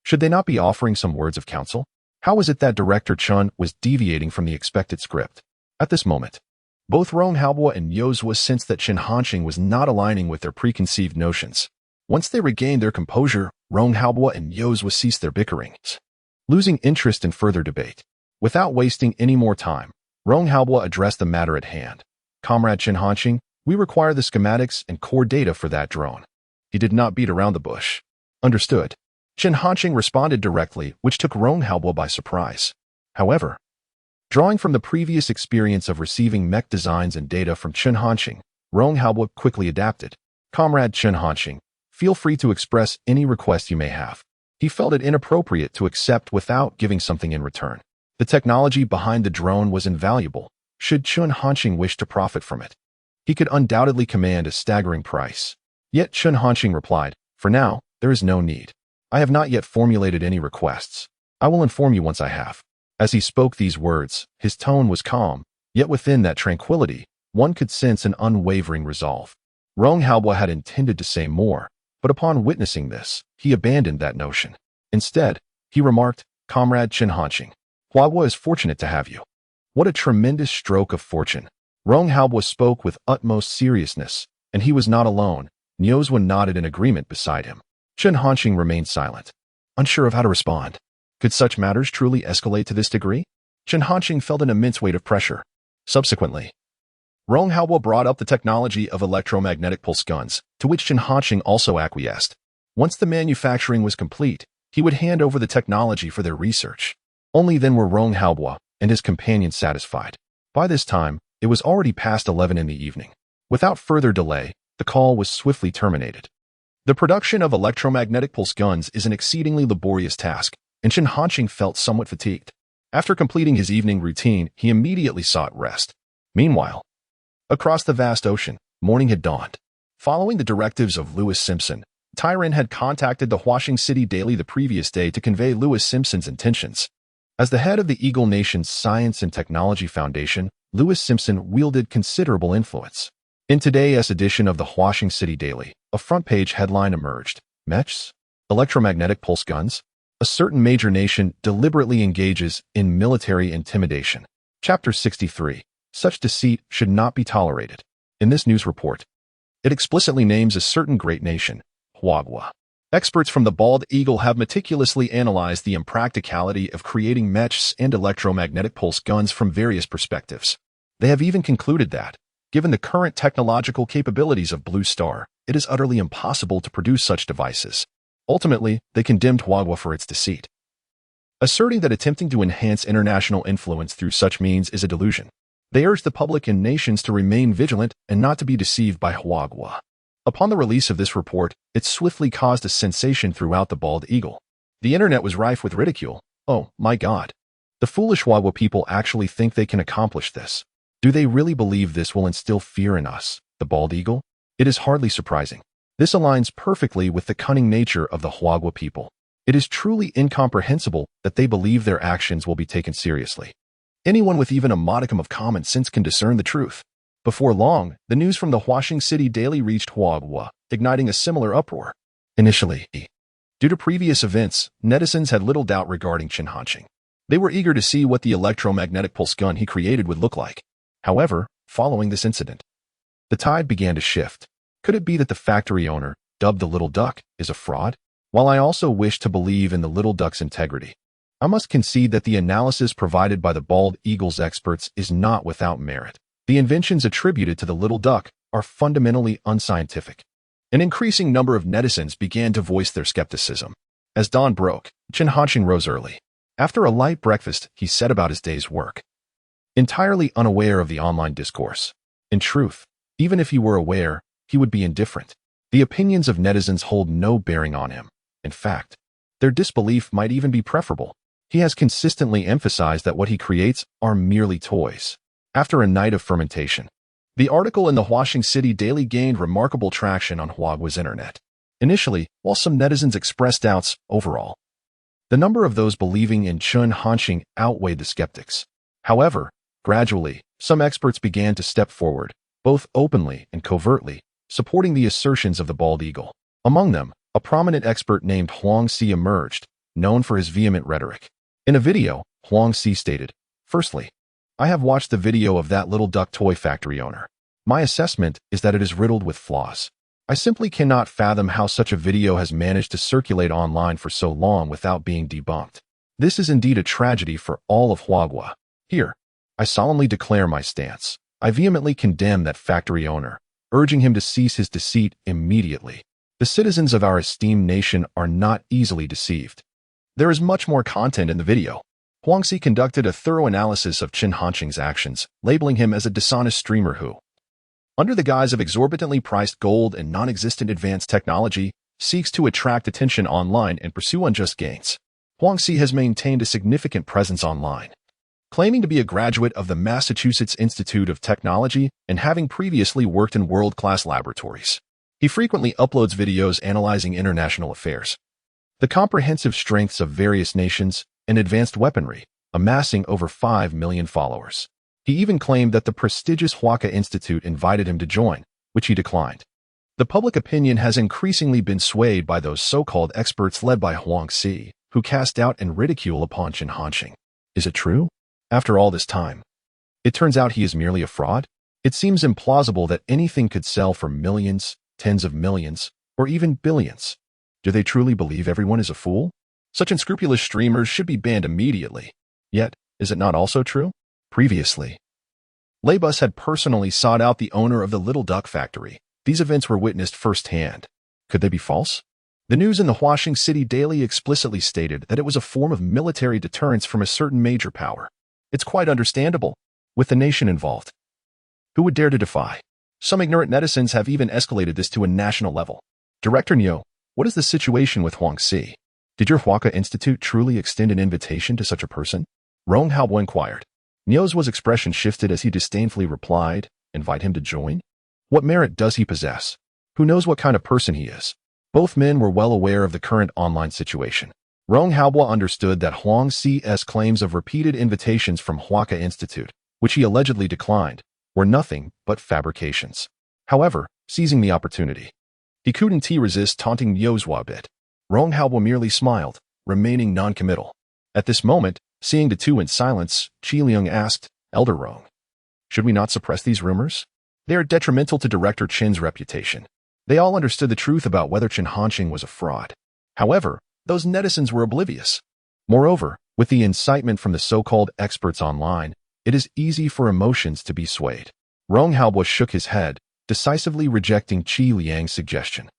should they not be offering some words of counsel? How was it that Director Chun was deviating from the expected script? At this moment, both Rong Haobua and Nyo Zhua sensed that Chun Hanqing was not aligning with their preconceived notions. Once they regained their composure, Rong Haobua and Nyo Zhua ceased their bickerings, losing interest in further debate. Without wasting any more time, Rong Haobua addressed the matter at hand. "Comrade Chun Hanqing, we require the schematics and core data for that drone." He did not beat around the bush. "Understood." Chun Hanqing responded directly, which took Rong Haobua by surprise. However, drawing from the previous experience of receiving mech designs and data from Chun Hanqing, Rong Haobua quickly adapted. "Comrade Chun Hanqing, feel free to express any request you may have." He felt it inappropriate to accept without giving something in return. The technology behind the drone was invaluable. Should Chun Hanqing wish to profit from it, he could undoubtedly command a staggering price. Yet Chun Hanqing replied, "For now, there is no need. I have not yet formulated any requests." I will inform you once I have. As he spoke these words, his tone was calm, yet within that tranquility, one could sense an unwavering resolve. Rong Haobua had intended to say more, but upon witnessing this, he abandoned that notion. Instead, he remarked, "Comrade Chen Hanqing, Haobua is fortunate to have you." What a tremendous stroke of fortune. Rong Haobua spoke with utmost seriousness, and he was not alone. Niozwan nodded in agreement beside him. Chen Hanqing remained silent, unsure of how to respond. Could such matters truly escalate to this degree? Chen Hanqing felt an immense weight of pressure. Subsequently, Rong Haobua brought up the technology of electromagnetic pulse guns, to which Chen Hanqing also acquiesced. Once the manufacturing was complete, he would hand over the technology for their research. Only then were Rong Haobua and his companions satisfied. By this time, it was already past 11 in the evening. Without further delay, the call was swiftly terminated. The production of electromagnetic pulse guns is an exceedingly laborious task, and Chen Hanqing felt somewhat fatigued. After completing his evening routine, he immediately sought rest. Meanwhile, across the vast ocean, morning had dawned. Following the directives of Lewis Simpson, Tyron had contacted the Huaxing City Daily the previous day to convey Lewis Simpson's intentions. As the head of the Eagle Nation's Science and Technology Foundation, Lewis Simpson wielded considerable influence. In today's edition of the Huaxing City Daily, a front-page headline emerged: Mechs? Electromagnetic pulse guns? A certain major nation deliberately engages in military intimidation. Chapter 63. Such deceit should not be tolerated. In this news report, it explicitly names a certain great nation, Haobua. Experts from the Bald Eagle have meticulously analyzed the impracticality of creating mechs and electromagnetic pulse guns from various perspectives. They have even concluded that, given the current technological capabilities of Blue Star, it is utterly impossible to produce such devices. Ultimately, they condemned Haobua for its deceit, asserting that attempting to enhance international influence through such means is a delusion. They urged the public and nations to remain vigilant and not to be deceived by Haobua. Upon the release of this report, it swiftly caused a sensation throughout the Bald Eagle. The internet was rife with ridicule. Oh, my God. The foolish Haobua people actually think they can accomplish this. Do they really believe this will instill fear in us, the Bald Eagle? It is hardly surprising. This aligns perfectly with the cunning nature of the Haobua people. It is truly incomprehensible that they believe their actions will be taken seriously. Anyone with even a modicum of common sense can discern the truth. Before long, the news from the Huaxing City Daily reached Haobua, igniting a similar uproar. Initially, due to previous events, netizens had little doubt regarding Chen Hanqing. They were eager to see what the electromagnetic pulse gun he created would look like. However, following this incident, the tide began to shift. Could it be that the factory owner, dubbed the Little Duck, is a fraud? While I also wish to believe in the Little Duck's integrity, I must concede that the analysis provided by the Bald Eagle's experts is not without merit. The inventions attributed to the Little Duck are fundamentally unscientific. An increasing number of netizens began to voice their skepticism. As dawn broke, Chen Hanqing rose early. After a light breakfast, he set about his day's work, entirely unaware of the online discourse. In truth, even if he were aware, he would be indifferent. The opinions of netizens hold no bearing on him. In fact, their disbelief might even be preferable. He has consistently emphasized that what he creates are merely toys. After a night of fermentation, the article in the Huaxing City Daily gained remarkable traction on Huogua's internet. Initially, while some netizens expressed doubts, overall, the number of those believing in Chen Hanqing outweighed the skeptics. However, gradually, some experts began to step forward, both openly and covertly, supporting the assertions of the Bald Eagle. Among them, a prominent expert named Huang Si emerged, known for his vehement rhetoric. In a video, Huang Si stated, "Firstly, I have watched the video of that Little Duck toy factory owner. My assessment is that it is riddled with flaws. I simply cannot fathom how such a video has managed to circulate online for so long without being debunked. This is indeed a tragedy for all of Haobua. Here, I solemnly declare my stance. I vehemently condemn that factory owner, urging him to cease his deceit immediately. The citizens of our esteemed nation are not easily deceived." There is much more content in the video. Huang Si conducted a thorough analysis of Chen Hanqing's actions, labeling him as a dishonest streamer who, under the guise of exorbitantly priced gold and non-existent advanced technology, seeks to attract attention online and pursue unjust gains. Huang Si has maintained a significant presence online, claiming to be a graduate of the Massachusetts Institute of Technology and having previously worked in world-class laboratories. He frequently uploads videos analyzing international affairs, the comprehensive strengths of various nations, and advanced weaponry, amassing over 5 million followers. He even claimed that the prestigious Hwaka Institute invited him to join, which he declined. The public opinion has increasingly been swayed by those so-called experts led by Huang Si, who cast doubt and ridicule upon Chen Hanxing. Is it true? After all this time, it turns out he is merely a fraud? It seems implausible that anything could sell for millions, tens of millions, or even billions. Do they truly believe everyone is a fool? Such unscrupulous streamers should be banned immediately. Yet, is it not also true? Previously, Labus had personally sought out the owner of the Little Duck Factory. These events were witnessed firsthand. Could they be false? The news in the Huaxing City Daily explicitly stated that it was a form of military deterrence from a certain major power. It's quite understandable, with the nation involved. Who would dare to defy? Some ignorant netizens have even escalated this to a national level. Director Nyo, what is the situation with Huang Si? Did your Hwaka Institute truly extend an invitation to such a person? Rong Haobo inquired. Nyo's expression shifted as he disdainfully replied, invite him to join? What merit does he possess? Who knows what kind of person he is? Both men were well aware of the current online situation. Rong Haobo understood that Huang Si's claims of repeated invitations from Hwaka Institute, which he allegedly declined, were nothing but fabrications. However, seizing the opportunity, he couldn't resist taunting Nyo's a bit. Rong Haobo merely smiled, remaining non-committal. At this moment, seeing the two in silence, Qi Liang asked, Elder Rong, should we not suppress these rumors? They are detrimental to Director Chen's reputation. They all understood the truth about whether Chen Hanxing was a fraud. However, those netizens were oblivious. Moreover, with the incitement from the so-called experts online, it is easy for emotions to be swayed. Rong Haobo shook his head, decisively rejecting Qi Liang's suggestion.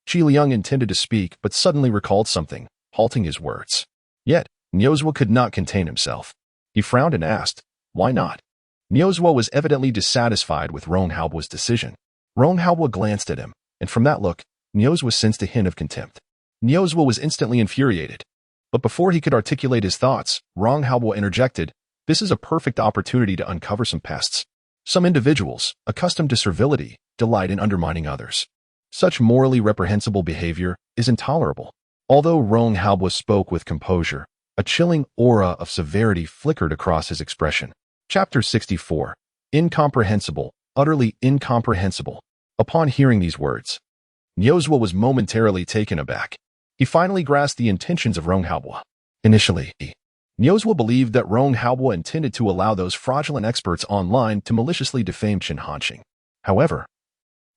Qi Liang intended to speak but suddenly recalled something, halting his words. Yet, Nyo's could not contain himself. He frowned and asked, why not? Nyo's was evidently dissatisfied with Rong Haobo's decision. Rong Haobo glanced at him, and from that look, Nyo's sensed a hint of contempt. Nyo's was instantly infuriated. But before he could articulate his thoughts, Rong Haobo interjected, this is a perfect opportunity to uncover some pests. Some individuals, accustomed to servility, delight in undermining others. Such morally reprehensible behavior is intolerable. Although Rong Haobo spoke with composure, a chilling aura of severity flickered across his expression. Chapter 64. Incomprehensible, utterly incomprehensible. Upon hearing these words, Nyo's was momentarily taken aback. He finally grasped the intentions of Rong Haobo. Initially, Nyo's believed that Rong Haobo intended to allow those fraudulent experts online to maliciously defame Chen Hanxing. However,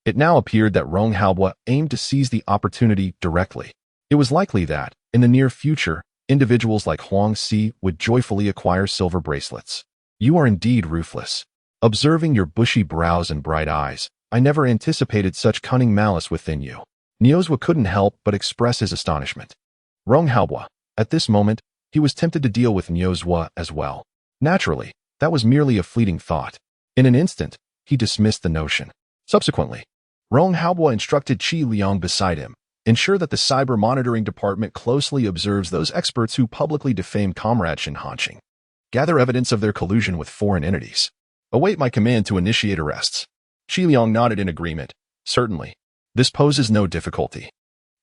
it now appeared that Rong Haobo aimed to seize the opportunity directly. It was likely that, in the near future, individuals like Huang Si would joyfully acquire silver bracelets. You are indeed ruthless. Observing your bushy brows and bright eyes, I never anticipated such cunning malice within you. Nyo's couldn't help but express his astonishment. Rong Haobo, at this moment, he was tempted to deal with Nyo's as well. Naturally, that was merely a fleeting thought. In an instant, he dismissed the notion. Subsequently, Rong Haobo instructed Qi Liang beside him, ensure that the cyber monitoring department closely observes those experts who publicly defame Comrade Chen Hanxing. Gather evidence of their collusion with foreign entities. Await my command to initiate arrests. Qi Liang nodded in agreement. Certainly. This poses no difficulty.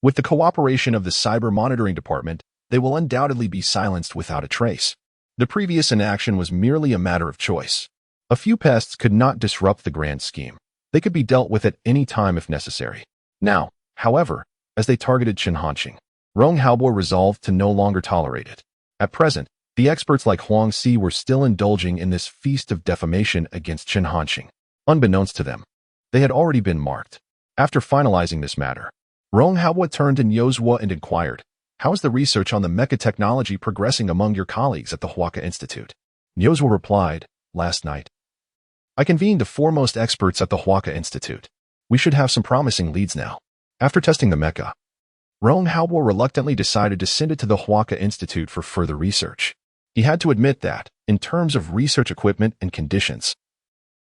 With the cooperation of the cyber monitoring department, they will undoubtedly be silenced without a trace. The previous inaction was merely a matter of choice. A few pests could not disrupt the grand scheme. They could be dealt with at any time if necessary. Now, however, as they targeted Chen Hanxing, Rong Haobo resolved to no longer tolerate it. At present, the experts like Huang Si were still indulging in this feast of defamation against Chen Hanxing. Unbeknownst to them, they had already been marked. After finalizing this matter, Rong Haobo turned to Nyo's and inquired, how is the research on the mecha technology progressing among your colleagues at the Hwaka Institute? Nyo's replied, last night, I convened the foremost experts at the Hwaka Institute. We should have some promising leads now. After testing the mecha, Rong Haobo reluctantly decided to send it to the Hwaka Institute for further research. He had to admit that, in terms of research equipment and conditions,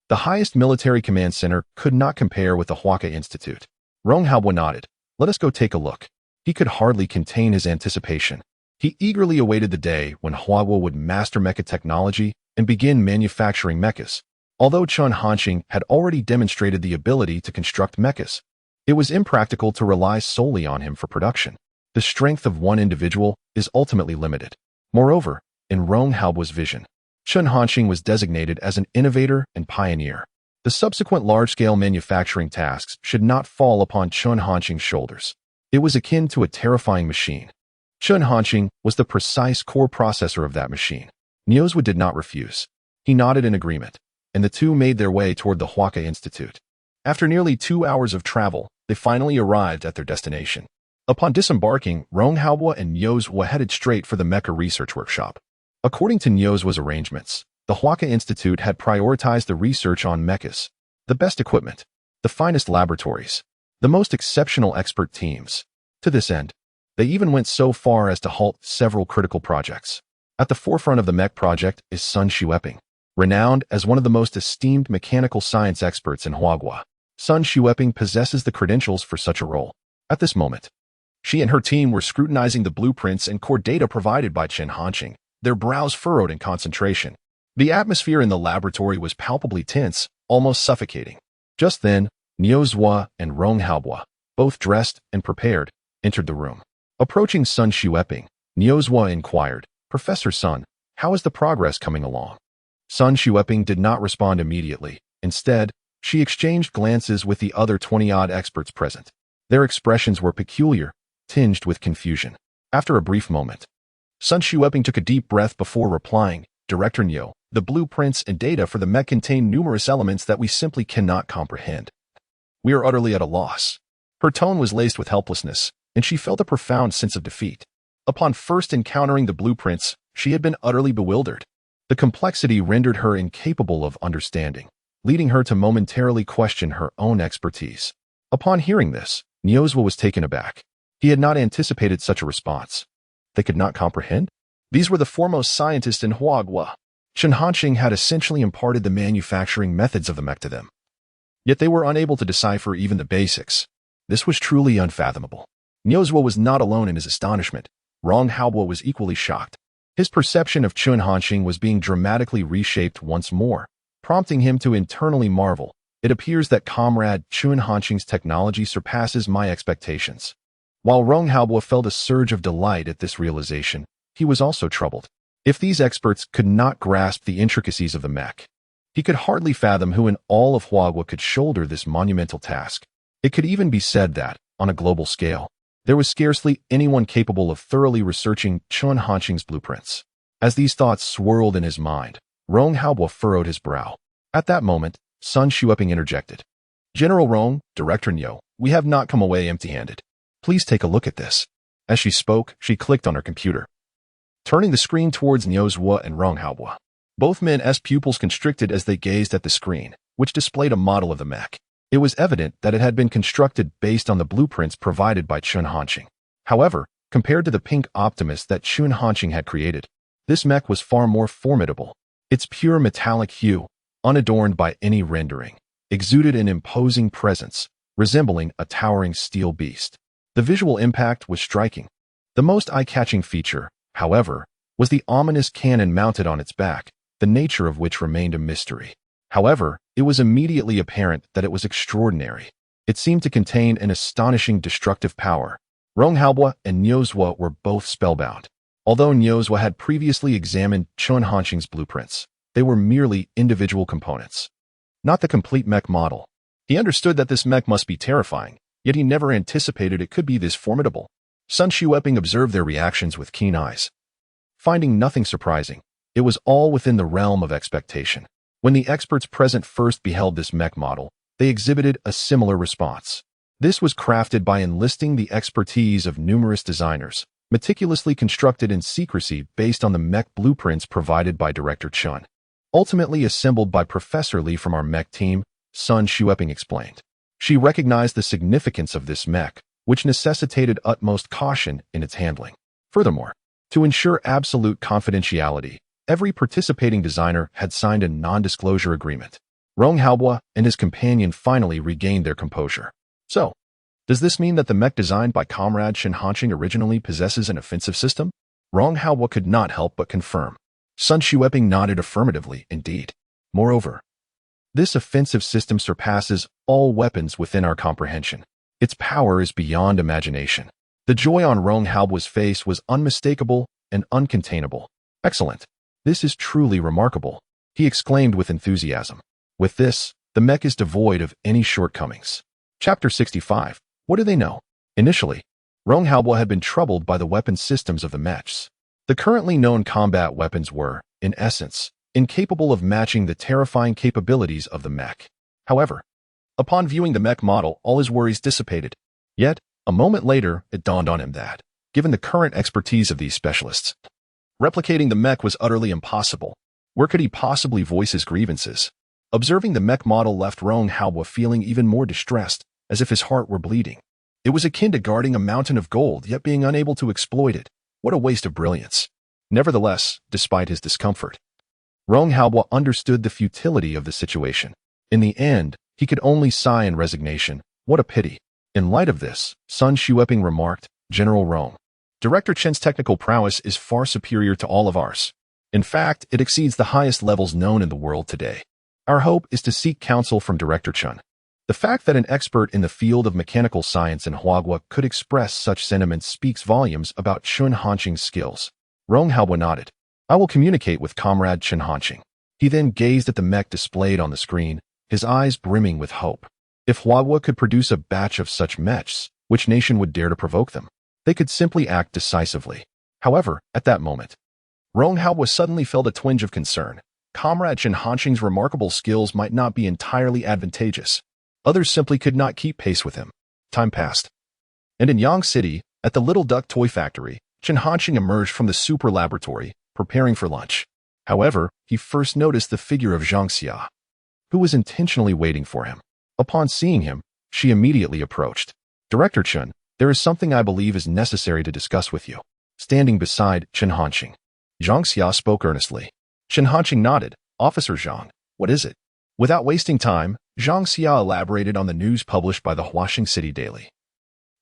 the highest military command center could not compare with the Hwaka Institute. Rong Haobo nodded. Let us go take a look. He could hardly contain his anticipation. He eagerly awaited the day when Hwaka would master mecha technology and begin manufacturing mechas. Although Chen Hanxing had already demonstrated the ability to construct mechas, it was impractical to rely solely on him for production. The strength of one individual is ultimately limited. Moreover, in Rong Haobua's vision, Chun Hanxing was designated as an innovator and pioneer. The subsequent large-scale manufacturing tasks should not fall upon Chun Hanxing's shoulders. It was akin to a terrifying machine. Chun Hanxing was the precise core processor of that machine. Niozwa did not refuse. He nodded in agreement, and the two made their way toward the Huaca Institute. After nearly 2 hours of travel, they finally arrived at their destination. Upon disembarking, Rong Haobua and Niozwa headed straight for the Mecha Research Workshop. According to Niozwa's arrangements, the Huaca Institute had prioritized the research on mechas, the best equipment, the finest laboratories, the most exceptional expert teams. To this end, they even went so far as to halt several critical projects. At the forefront of the mech project is Sun Xueping, renowned as one of the most esteemed mechanical science experts in Huagua. Sun Xueping possesses the credentials for such a role. At this moment, she and her team were scrutinizing the blueprints and core data provided by Chun Hanxing, their brows furrowed in concentration. The atmosphere in the laboratory was palpably tense, almost suffocating. Just then, Niozwa and Rong Haobua, both dressed and prepared, entered the room. Approaching Sun Xueping, Niozwa inquired, "Professor Sun, how is the progress coming along?" Sun Xueping did not respond immediately. Instead, she exchanged glances with the other 20-odd experts present. Their expressions were peculiar, tinged with confusion. After a brief moment, Sun Xueping took a deep breath before replying, "Director Nio, the blueprints and data for the mech contain numerous elements that we simply cannot comprehend. We are utterly at a loss." Her tone was laced with helplessness, and she felt a profound sense of defeat. Upon first encountering the blueprints, she had been utterly bewildered. The complexity rendered her incapable of understanding, leading her to momentarily question her own expertise. Upon hearing this, Niozwa was taken aback. He had not anticipated such a response. They could not comprehend? These were the foremost scientists in Huagua. Chun Hanxing had essentially imparted the manufacturing methods of the mech to them. Yet they were unable to decipher even the basics. This was truly unfathomable. Niozwa was not alone in his astonishment. Rong Haobua was equally shocked. His perception of Chun Hanxing was being dramatically reshaped once more, prompting him to internally marvel. It appears that Comrade Chun Hanxing's technology surpasses my expectations. While Rong Haobua felt a surge of delight at this realization, he was also troubled. If these experts could not grasp the intricacies of the mech, he could hardly fathom who in all of Huagua could shoulder this monumental task. It could even be said that, on a global scale, there was scarcely anyone capable of thoroughly researching Chun Hanxing's blueprints. As these thoughts swirled in his mind, Rong Haobua furrowed his brow. At that moment, Sun Xueping interjected. "General Rong, Director Nio, we have not come away empty-handed. Please take a look at this." As she spoke, she clicked on her computer, turning the screen towards Niozwa and Rong Haobua. Both men's pupils constricted as they gazed at the screen, which displayed a model of the mech. It was evident that it had been constructed based on the blueprints provided by Chun Hanxing. However, compared to the pink Optimus that Chun Hanxing had created, this mech was far more formidable. Its pure metallic hue, unadorned by any rendering, exuded an imposing presence, resembling a towering steel beast. The visual impact was striking. The most eye-catching feature, however, was the ominous cannon mounted on its back, the nature of which remained a mystery. However, it was immediately apparent that it was extraordinary. It seemed to contain an astonishing destructive power. Rong Haobua and Niozwa were both spellbound. Although Niozwa had previously examined Chun Hanxing's blueprints, they were merely individual components, not the complete mech model. He understood that this mech must be terrifying, yet he never anticipated it could be this formidable. Sun Xueping observed their reactions with keen eyes. Finding nothing surprising, it was all within the realm of expectation. When the experts present first beheld this mech model, they exhibited a similar response. This was crafted by enlisting the expertise of numerous designers, meticulously constructed in secrecy based on the mech blueprints provided by Director Chun. Ultimately assembled by Professor Lee from our mech team, Sun Xueping explained. She recognized the significance of this mech, which necessitated utmost caution in its handling. Furthermore, to ensure absolute confidentiality, every participating designer had signed a non-disclosure agreement. Rong Haobua and his companion finally regained their composure. "So, does this mean that the mech designed by Comrade Chun Hanxing originally possesses an offensive system?" Rong Haobua could not help but confirm. Sun Xueping nodded affirmatively, indeed. "Moreover, this offensive system surpasses all weapons within our comprehension. Its power is beyond imagination." The joy on Rong Haobua's face was unmistakable and uncontainable. Excellent. This is truly remarkable, he exclaimed with enthusiasm. With this, the mech is devoid of any shortcomings. Chapter 65. What do they know? Initially, Rong Halbo had been troubled by the weapon systems of the mechs. The currently known combat weapons were, in essence, incapable of matching the terrifying capabilities of the mech. However, upon viewing the mech model, all his worries dissipated. Yet, a moment later, it dawned on him that, given the current expertise of these specialists, replicating the mech was utterly impossible. Where could he possibly voice his grievances? Observing the mech model left Rong Halbo feeling even more distressed, as if his heart were bleeding. It was akin to guarding a mountain of gold, yet being unable to exploit it. What a waste of brilliance. Nevertheless, despite his discomfort, Rong Halbo understood the futility of the situation. In the end, he could only sigh in resignation. What a pity. In light of this, Sun Xueping remarked, General Rong, Director Chen's technical prowess is far superior to all of ours. In fact, it exceeds the highest levels known in the world today. Our hope is to seek counsel from Director Chen. The fact that an expert in the field of mechanical science in Huagua could express such sentiments speaks volumes about Chen Hanqing's skills. Rong Halbo nodded. I will communicate with Comrade Chen Hanqing. He then gazed at the mech displayed on the screen, his eyes brimming with hope. If Huagua could produce a batch of such mechs, which nation would dare to provoke them? They could simply act decisively. However, at that moment, Rong Halbo suddenly felt a twinge of concern. Comrade Chen Hanqing's remarkable skills might not be entirely advantageous. Others simply could not keep pace with him. Time passed. And in Yang City, at the Little Duck Toy Factory, Chen Hanqing emerged from the super laboratory, preparing for lunch. However, he first noticed the figure of Zhang Xia, who was intentionally waiting for him. Upon seeing him, she immediately approached. Director Chen, there is something I believe is necessary to discuss with you. Standing beside Chen Hanqing, Zhang Xia spoke earnestly. Chen Hanqing nodded. Officer Zhang, what is it? Without wasting time, Zhang Xia elaborated on the news published by the Huaxing City Daily,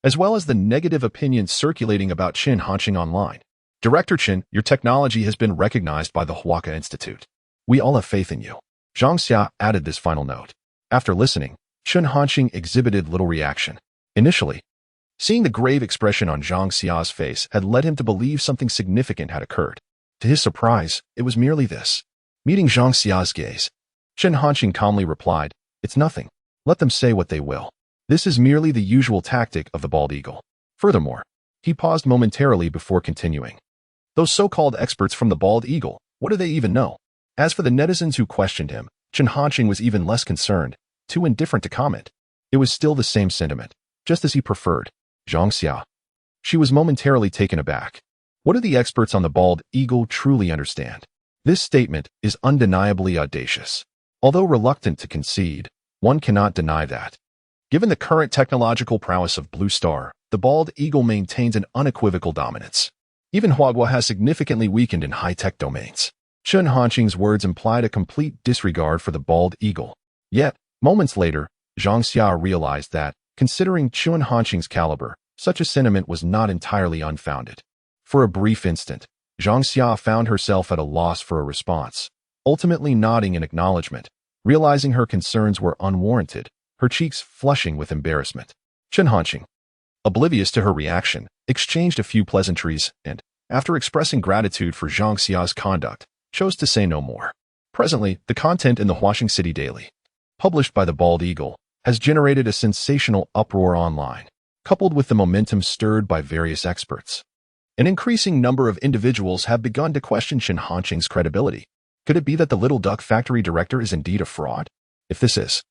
as well as the negative opinions circulating about Chen Hanqing online. Director Chen, your technology has been recognized by the Huaca Institute. We all have faith in you. Zhang Xia added this final note. After listening, Chen Hanqing exhibited little reaction. Initially, seeing the grave expression on Zhang Xia's face had led him to believe something significant had occurred. To his surprise, it was merely this. Meeting Zhang Xia's gaze, Chen Hanqing calmly replied, It's nothing. Let them say what they will. This is merely the usual tactic of the bald eagle. Furthermore, he paused momentarily before continuing. Those so-called experts from the bald eagle, what do they even know? As for the netizens who questioned him, Chen Hanqing was even less concerned, too indifferent to comment. It was still the same sentiment, just as he preferred. Zhang Xia. She was momentarily taken aback. What do the experts on the bald eagle truly understand? This statement is undeniably audacious. Although reluctant to concede, one cannot deny that. Given the current technological prowess of Blue Star, the bald eagle maintains an unequivocal dominance. Even Huagua has significantly weakened in high-tech domains. Chen Hanqing's words implied a complete disregard for the bald eagle. Yet, moments later, Zhang Xia realized that, considering Chen Hanqing's caliber, such a sentiment was not entirely unfounded. For a brief instant, Zhang Xia found herself at a loss for a response, ultimately nodding in acknowledgement, realizing her concerns were unwarranted, her cheeks flushing with embarrassment. Chen Hanqing, oblivious to her reaction, exchanged a few pleasantries and, after expressing gratitude for Zhang Xia's conduct, chose to say no more. Presently, the content in the Huaxing City Daily, published by the Bald Eagle, has generated a sensational uproar online, coupled with the momentum stirred by various experts. An increasing number of individuals have begun to question Chen Hanqing's credibility. Could it be that the Little Duck Factory director is indeed a fraud? If this is,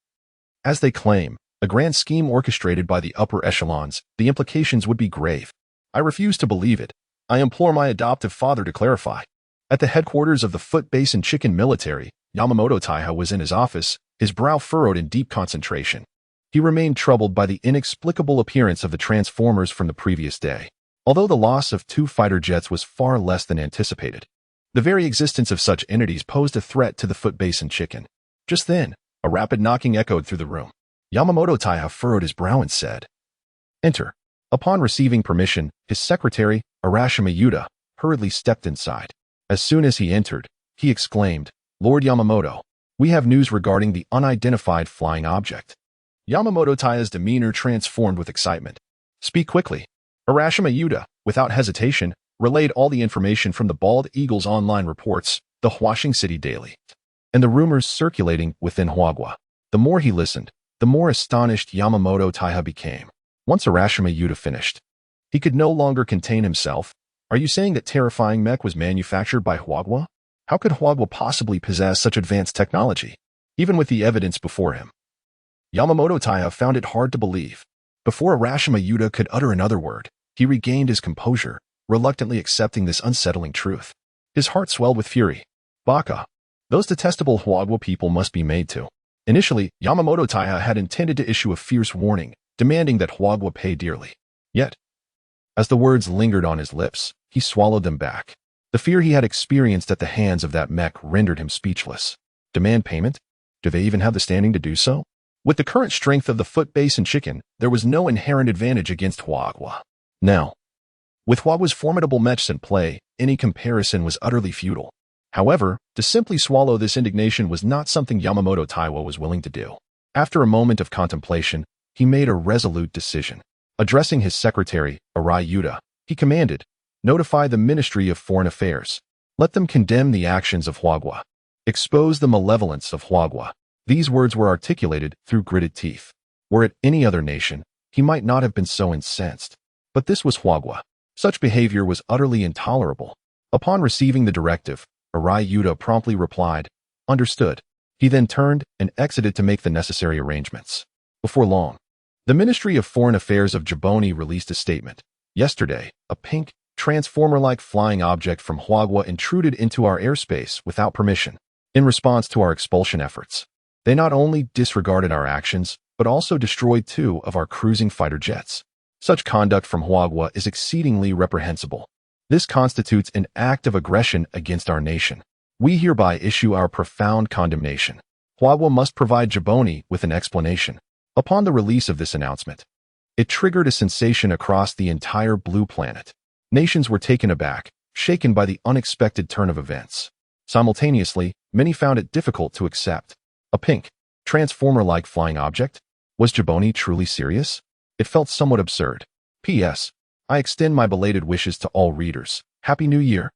as they claim, a grand scheme orchestrated by the upper echelons, the implications would be grave. I refuse to believe it. I implore my adoptive father to clarify. At the headquarters of the Foot Basin Chicken Military, Yamamoto Taiha was in his office, his brow furrowed in deep concentration. He remained troubled by the inexplicable appearance of the Transformers from the previous day. Although the loss of 2 fighter jets was far less than anticipated, the very existence of such entities posed a threat to the Foot Basin Chicken. Just then, a rapid knocking echoed through the room. Yamamoto Taiha furrowed his brow and said, Enter. Upon receiving permission, his secretary, Arashima Yuta, hurriedly stepped inside. As soon as he entered, he exclaimed, Lord Yamamoto, we have news regarding the unidentified flying object. Yamamoto Taiha's demeanor transformed with excitement. Speak quickly. Arashima Yuta, without hesitation, relayed all the information from the Bald Eagle's online reports, the Huaxing City Daily, and the rumors circulating within Huagua. The more he listened, the more astonished Yamamoto Taiha became. Once Arashima Yuta finished, he could no longer contain himself. Are you saying that terrifying mech was manufactured by Huagua? How could Huagua possibly possess such advanced technology, even with the evidence before him? Yamamoto Taiha found it hard to believe. Before Arashima Yuta could utter another word, he regained his composure, reluctantly accepting this unsettling truth. His heart swelled with fury. Baka. Those detestable Huagua people must be made to. Initially, Yamamoto Taiha had intended to issue a fierce warning, demanding that Huagua pay dearly. Yet, as the words lingered on his lips, he swallowed them back. The fear he had experienced at the hands of that mech rendered him speechless. Demand payment? Do they even have the standing to do so? With the current strength of the foot base and chicken, there was no inherent advantage against Huagua. Now, with Huagua's formidable mechs in play, any comparison was utterly futile. However, to simply swallow this indignation was not something Yamamoto Taiha was willing to do. After a moment of contemplation, he made a resolute decision. Addressing his secretary, Arai Yuta, he commanded, "Notify the Ministry of Foreign Affairs. Let them condemn the actions of Huagua. Expose the malevolence of Huagua." These words were articulated through gritted teeth. Were it any other nation, he might not have been so incensed. But this was Huagua. Such behavior was utterly intolerable. Upon receiving the directive, Arai Yuta promptly replied, "Understood." He then turned and exited to make the necessary arrangements. Before long, the Ministry of Foreign Affairs of Djibouti released a statement. Yesterday, a pink, transformer-like flying object from Huagua intruded into our airspace without permission. In response to our expulsion efforts, they not only disregarded our actions, but also destroyed 2 of our cruising fighter jets. Such conduct from Huagua is exceedingly reprehensible. This constitutes an act of aggression against our nation. We hereby issue our profound condemnation. Huagua must provide Djibouti with an explanation. Upon the release of this announcement, it triggered a sensation across the entire blue planet. Nations were taken aback, shaken by the unexpected turn of events. Simultaneously, many found it difficult to accept. A pink, transformer-like flying object? Was Djibouti truly serious? It felt somewhat absurd. P.S. I extend my belated wishes to all readers. Happy New Year!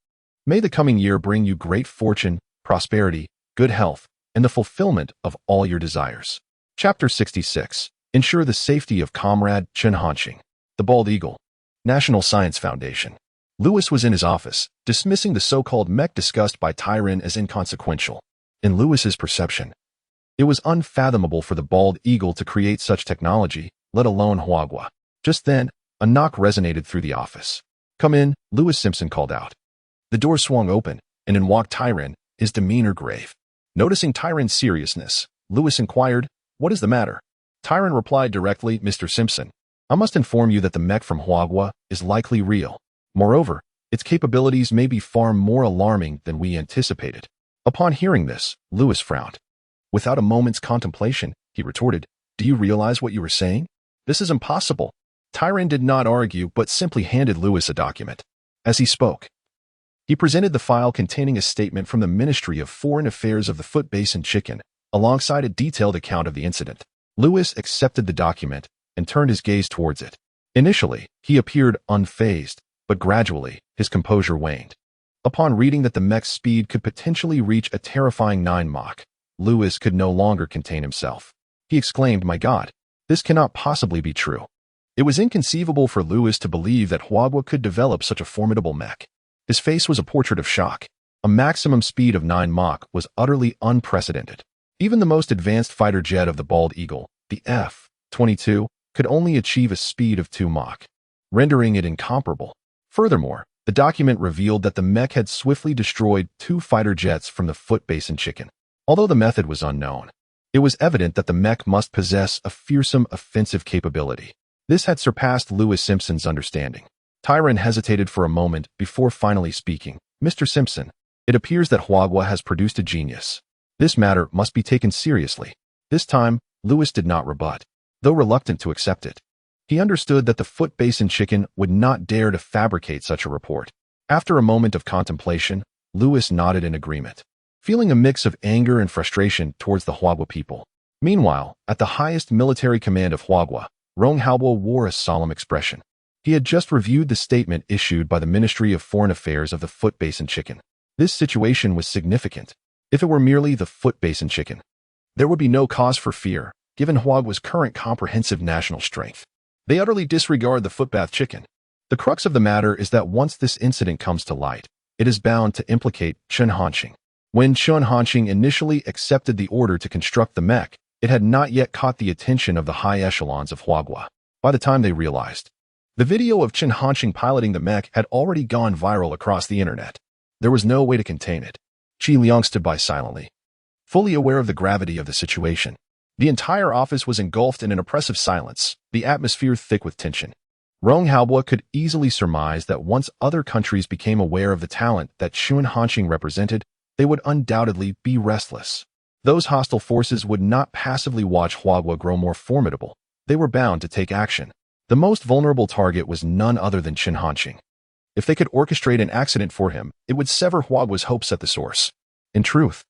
May the coming year bring you great fortune, prosperity, good health, and the fulfillment of all your desires. Chapter 66. Ensure the safety of Comrade Chen Hanxing. The Bald Eagle. National Science Foundation. Lewis was in his office, dismissing the so-called mech discussed by Tyron as inconsequential. In Lewis's perception, it was unfathomable for the Bald Eagle to create such technology, let alone Huagua. Just then, a knock resonated through the office. "Come in," Lewis Simpson called out. The door swung open, and in walked Tyron, his demeanor grave. Noticing Tyron's seriousness, Lewis inquired, "What is the matter?" Tyron replied directly, "Mr. Simpson, I must inform you that the mech from Huagua is likely real. Moreover, its capabilities may be far more alarming than we anticipated." Upon hearing this, Lewis frowned. Without a moment's contemplation, he retorted, "Do you realize what you are saying? This is impossible." Tyron did not argue, but simply handed Lewis a document. As he spoke, he presented the file containing a statement from the Ministry of Foreign Affairs of the Foot Base and Chicken, alongside a detailed account of the incident. Lewis accepted the document and turned his gaze towards it. Initially, he appeared unfazed, but gradually, his composure waned. Upon reading that the mech's speed could potentially reach a terrifying 9 Mach, Lewis could no longer contain himself. He exclaimed, "My God, this cannot possibly be true." It was inconceivable for Lewis to believe that Huagua could develop such a formidable mech. His face was a portrait of shock. A maximum speed of 9 Mach was utterly unprecedented. Even the most advanced fighter jet of the Bald Eagle, the F-22, could only achieve a speed of 2 Mach, rendering it incomparable. Furthermore, the document revealed that the mech had swiftly destroyed 2 fighter jets from the Foot Base and Chicken. Although the method was unknown, it was evident that the mech must possess a fearsome offensive capability. This had surpassed Lewis Simpson's understanding. Tyron hesitated for a moment before finally speaking. "Mr. Simpson, it appears that Huagua has produced a genius. This matter must be taken seriously." This time, Lewis did not rebut, though reluctant to accept it. He understood that the Foot Base and Chicken would not dare to fabricate such a report. After a moment of contemplation, Lewis nodded in agreement, feeling a mix of anger and frustration towards the Huagua people. Meanwhile, at the highest military command of Huagua, Rong Haobo wore a solemn expression. He had just reviewed the statement issued by the Ministry of Foreign Affairs of the Foot Basin Chicken. This situation was significant. If it were merely the Foot Basin Chicken, there would be no cause for fear, given Huagua's current comprehensive national strength. They utterly disregard the footbath chicken. The crux of the matter is that once this incident comes to light, it is bound to implicate Chen Hanqing. When Chen Hanqing initially accepted the order to construct the mech, it had not yet caught the attention of the high echelons of Huagua. By the time they realized, the video of Chen Hanqing piloting the mech had already gone viral across the internet. There was no way to contain it. Qi Liang stood by silently, fully aware of the gravity of the situation. The entire office was engulfed in an oppressive silence, the atmosphere thick with tension. Rong Haobua could easily surmise that once other countries became aware of the talent that Chen Hanqing represented, they would undoubtedly be restless. Those hostile forces would not passively watch Huagua grow more formidable. They were bound to take action. The most vulnerable target was none other than Chen Hanqing. If they could orchestrate an accident for him, it would sever Huagua's hopes at the source. In truth,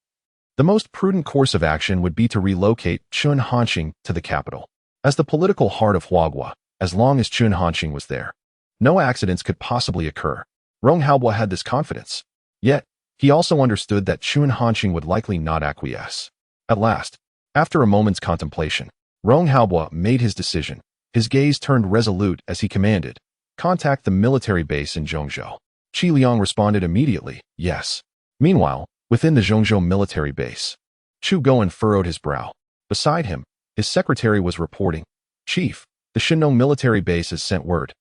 the most prudent course of action would be to relocate Chen Hanqing to the capital. As the political heart of Huagua, as long as Chen Hanqing was there, no accidents could possibly occur. Rong Haobua had this confidence. Yet, he also understood that Chen Hanqing would likely not acquiesce. At last, after a moment's contemplation, Rong Haobua made his decision. His gaze turned resolute as he commanded, "Contact the military base in Zhongzhou." Qi Liang responded immediately, "Yes." Meanwhile, within the Zhongzhou military base, Chu Goen furrowed his brow. Beside him, his secretary was reporting, "Chief, the Shinong military base has sent word,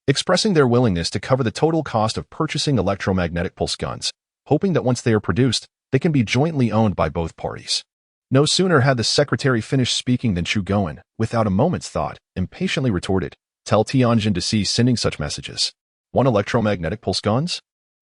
expressing their willingness to cover the total cost of purchasing electromagnetic pulse guns, hoping that once they are produced, they can be jointly owned by both parties." No sooner had the secretary finished speaking than Chu Goen, without a moment's thought, impatiently retorted, "Tell Tianjin to cease sending such messages. Want electromagnetic pulse guns?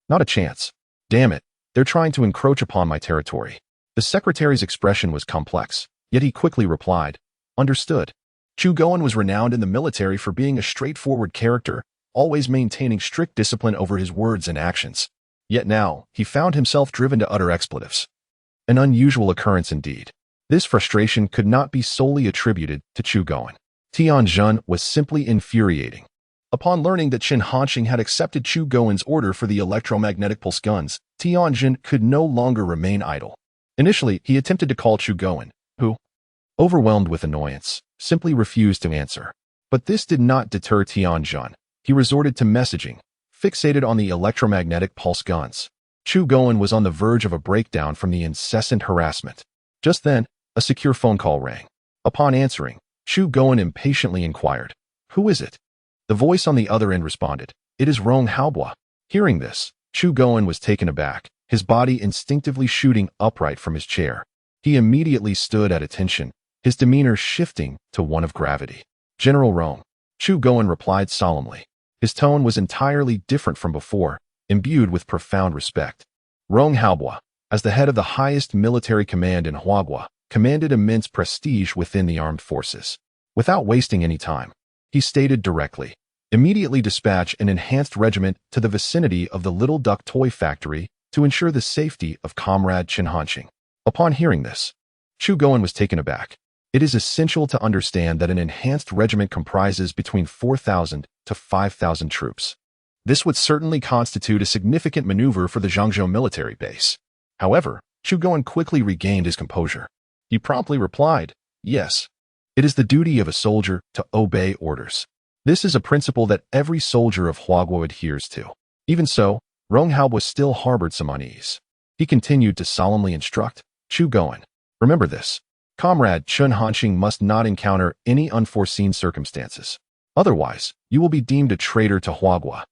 Not a chance. Damn it, they're trying to encroach upon my territory." The secretary's expression was complex, yet he quickly replied, "Understood." Chu Goen was renowned in the military for being a straightforward character, always maintaining strict discipline over his words and actions. Yet now, he found himself driven to utter expletives. An unusual occurrence indeed. This frustration could not be solely attributed to Chu Goen. Tianjin was simply infuriating. Upon learning that Chen Hanqing had accepted Chu Goen's order for the electromagnetic pulse guns, Tianjin could no longer remain idle. Initially, he attempted to call Chu Goen, who, overwhelmed with annoyance, simply refused to answer. But this did not deter Tianjin. He resorted to messaging, fixated on the electromagnetic pulse guns. Chu Goen was on the verge of a breakdown from the incessant harassment. Just then, a secure phone call rang. Upon answering, Chu Goen impatiently inquired, "Who is it?" The voice on the other end responded, "It is Rong Haobua." Hearing this, Chu Goen was taken aback, his body instinctively shooting upright from his chair. He immediately stood at attention, his demeanor shifting to one of gravity. "General Rong," Chu Goen replied solemnly. His tone was entirely different from before, imbued with profound respect. Rong Haobua, as the head of the highest military command in Huagua, commanded immense prestige within the armed forces. Without wasting any time, he stated directly, "Immediately dispatch an enhanced regiment to the vicinity of the Little Duck Toy Factory to ensure the safety of Comrade Chen Hanqing." Upon hearing this, Chu Goen was taken aback. It is essential to understand that an enhanced regiment comprises between 4,000 to 5,000 troops. This would certainly constitute a significant maneuver for the Zhongzhou military base. However, Chu Goen quickly regained his composure. He promptly replied, "Yes. It is the duty of a soldier to obey orders. This is a principle that every soldier of Huagua adheres to." Even so, Rong Haobua still harbored some unease. He continued to solemnly instruct, "Chu Goen, remember this. Comrade Chen Hanqing must not encounter any unforeseen circumstances. Otherwise, you will be deemed a traitor to Huagua."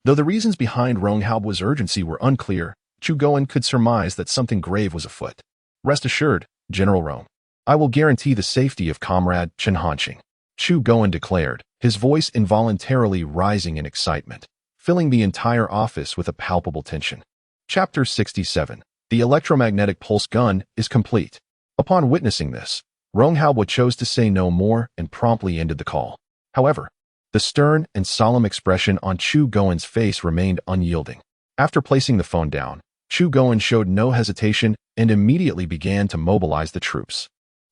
Though the reasons behind Rong Haobua's urgency were unclear, Chu Goen could surmise that something grave was afoot. "Rest assured, General Rong, I will guarantee the safety of Comrade Chen Hanqing," Chu Goen declared, his voice involuntarily rising in excitement, filling the entire office with a palpable tension. Chapter 67. The electromagnetic pulse gun is complete. Upon witnessing this, Rong Haobua chose to say no more and promptly ended the call. However, the stern and solemn expression on Chu Goen's face remained unyielding. After placing the phone down, Chu Goen showed no hesitation and immediately began to mobilize the troops.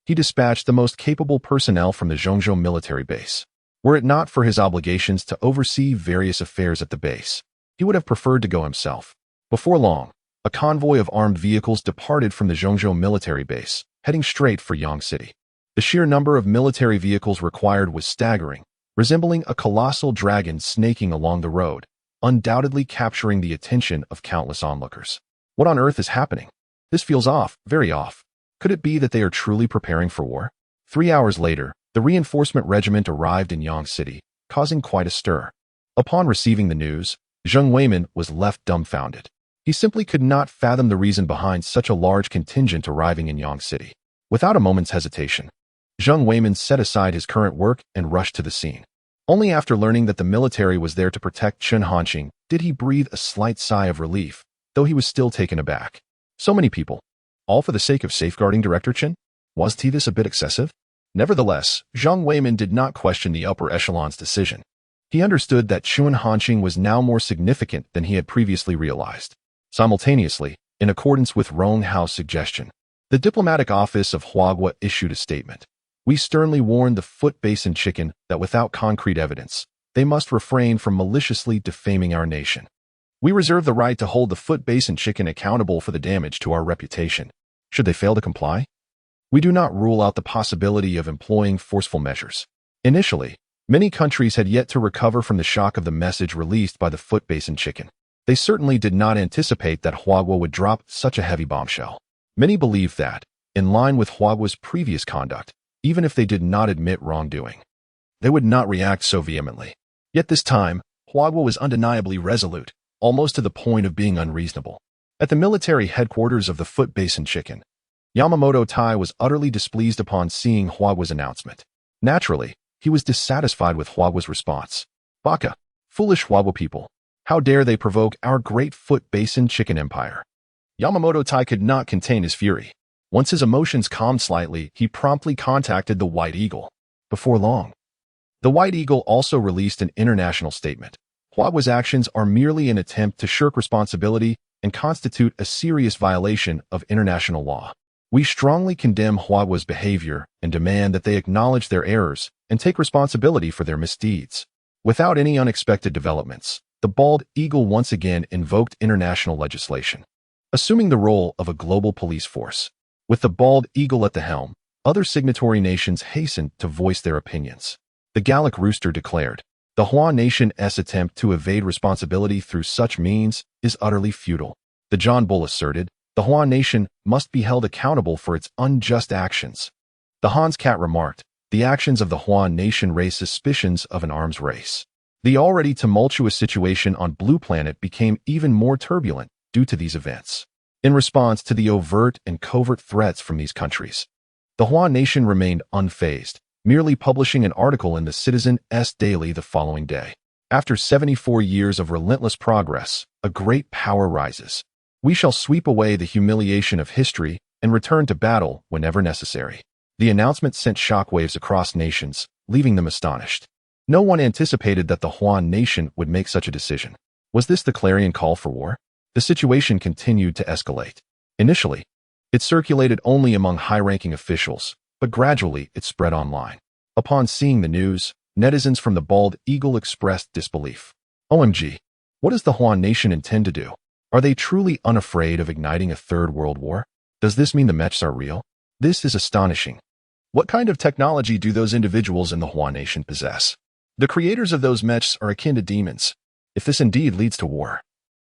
He dispatched the most capable personnel from the Zhongzhou military base. Were it not for his obligations to oversee various affairs at the base, he would have preferred to go himself. Before long, a convoy of armed vehicles departed from the Zhongzhou military base, heading straight for Yang City. The sheer number of military vehicles required was staggering, resembling a colossal dragon snaking along the road, undoubtedly capturing the attention of countless onlookers. What on earth is happening? This feels off, very off. Could it be that they are truly preparing for war? 3 hours later, the reinforcement regiment arrived in Yang City, causing quite a stir. Upon receiving the news, Zheng Weimin was left dumbfounded. He simply could not fathom the reason behind such a large contingent arriving in Yang City. Without a moment's hesitation, Zheng Weimin set aside his current work and rushed to the scene. Only after learning that the military was there to protect Chen Hanqing did he breathe a slight sigh of relief, though he was still taken aback. So many people, all for the sake of safeguarding Director Chen? Was this a bit excessive? Nevertheless, Zheng Weimin did not question the upper echelon's decision. He understood that Chen Hanqing was now more significant than he had previously realized. Simultaneously, in accordance with Rong Hao's suggestion, the diplomatic office of Huagua issued a statement. We sternly warn the Foot Basin Chicken that without concrete evidence, they must refrain from maliciously defaming our nation. We reserve the right to hold the Foot Basin Chicken accountable for the damage to our reputation, should they fail to comply. We do not rule out the possibility of employing forceful measures. Initially, many countries had yet to recover from the shock of the message released by the Foot Basin Chicken. They certainly did not anticipate that Huagua would drop such a heavy bombshell. Many believed that, in line with Huagua's previous conduct, even if they did not admit wrongdoing, they would not react so vehemently. Yet this time, Huagua was undeniably resolute, almost to the point of being unreasonable. At the military headquarters of the Foot Basin Chicken, Yamamoto Tai was utterly displeased upon seeing Huagua's announcement. Naturally, he was dissatisfied with Huagua's response. Baka, foolish Huagua people, how dare they provoke our great Foot Basin Chicken empire? Yamamoto Tai could not contain his fury. Once his emotions calmed slightly, he promptly contacted the White Eagle. Before long, the White Eagle also released an international statement. Huagua's actions are merely an attempt to shirk responsibility and constitute a serious violation of international law. We strongly condemn Huagua's behavior and demand that they acknowledge their errors and take responsibility for their misdeeds. Without any unexpected developments, the Bald Eagle once again invoked international legislation, assuming the role of a global police force. With the Bald Eagle at the helm, other signatory nations hastened to voice their opinions. The Galactic Rooster declared, the Hua Nation's attempt to evade responsibility through such means is utterly futile. The John Bull asserted, the Hua Nation must be held accountable for its unjust actions. The Hans Cat remarked, the actions of the Hua Nation raise suspicions of an arms race. The already tumultuous situation on Blue Planet became even more turbulent due to these events. In response to the overt and covert threats from these countries, the Hua Nation remained unfazed, merely publishing an article in the Citizen's Daily the following day. After 74 years of relentless progress, a great power rises. We shall sweep away the humiliation of history and return to battle whenever necessary. The announcement sent shockwaves across nations, leaving them astonished. No one anticipated that the Hua Nation would make such a decision. Was this the clarion call for war? The situation continued to escalate. Initially, it circulated only among high-ranking officials, but gradually it spread online. Upon seeing the news, netizens from the Bald Eagle expressed disbelief. OMG, what does the Hua Nation intend to do? Are they truly unafraid of igniting a third world war? Does this mean the mechs are real? This is astonishing. What kind of technology do those individuals in the Hua Nation possess? The creators of those mechs are akin to demons. If this indeed leads to war,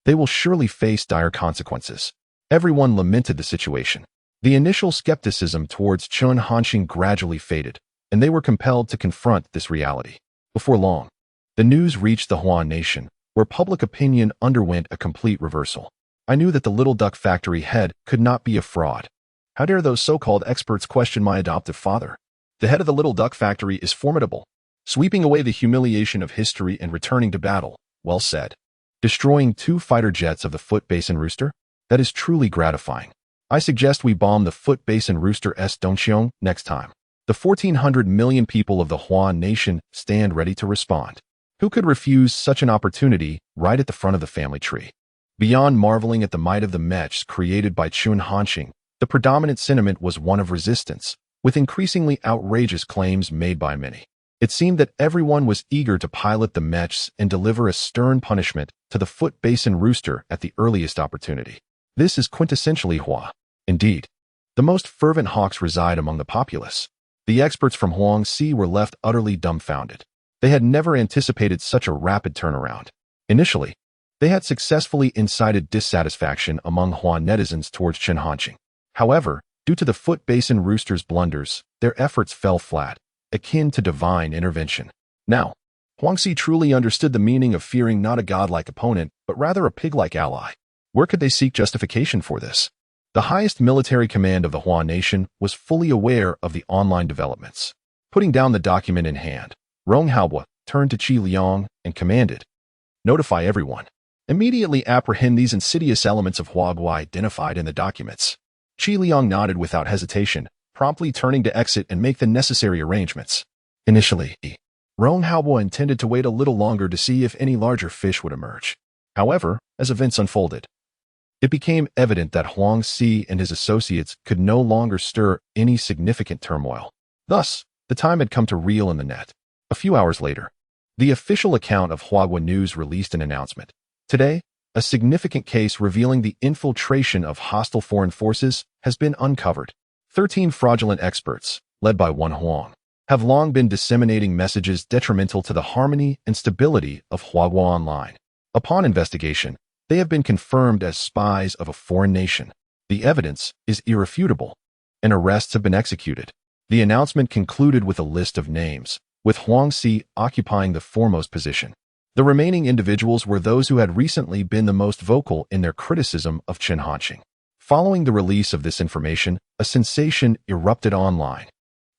they will surely face dire consequences. Everyone lamented the situation. The initial skepticism towards Chen Hanqing gradually faded, and they were compelled to confront this reality. Before long, the news reached the Hua Nation, where public opinion underwent a complete reversal. I knew that the Little Duck Factory head could not be a fraud. How dare those so-called experts question my adoptive father? The head of the Little Duck Factory is formidable, sweeping away the humiliation of history and returning to battle. Well said. Destroying 2 fighter jets of the Foot Basin Rooster? That is truly gratifying. I suggest we bomb the Foot Basin Rooster's Dongxiong next time. The 1,400 million people of the Hua Nation stand ready to respond. Who could refuse such an opportunity right at the front of the family tree? Beyond marveling at the might of the mechs created by Chen Hanqing, the predominant sentiment was one of resistance, with increasingly outrageous claims made by many. It seemed that everyone was eager to pilot the mechs and deliver a stern punishment to the foot basin rooster at the earliest opportunity. This is quintessentially Hua. Indeed, the most fervent hawks reside among the populace. The experts from Huangxi were left utterly dumbfounded. They had never anticipated such a rapid turnaround. Initially, they had successfully incited dissatisfaction among Hua netizens towards Chen Hanqing. However, due to the foot basin rooster's blunders, their efforts fell flat, akin to divine intervention. Now, Huangxi truly understood the meaning of fearing not a godlike opponent, but rather a pig-like ally. Where could they seek justification for this? The highest military command of the Hua nation was fully aware of the online developments. Putting down the document in hand, Rong Haobo turned to Qi Liang and commanded, "Notify everyone. Immediately apprehend these insidious elements of Huagua identified in the documents." Qi Liang nodded without hesitation, promptly turning to exit and make the necessary arrangements. Initially, Rong Haobo intended to wait a little longer to see if any larger fish would emerge. However, as events unfolded, it became evident that Huangxi and his associates could no longer stir any significant turmoil. Thus, the time had come to reel in the net. A few hours later, the official account of Huagua News released an announcement. Today, a significant case revealing the infiltration of hostile foreign forces has been uncovered. 13 fraudulent experts, led by Wan Huang, have long been disseminating messages detrimental to the harmony and stability of Huagua Online. Upon investigation, they have been confirmed as spies of a foreign nation. The evidence is irrefutable, and arrests have been executed. The announcement concluded with a list of names, with Huangxi occupying the foremost position. The remaining individuals were those who had recently been the most vocal in their criticism of Chen Hanqing. Following the release of this information, a sensation erupted online.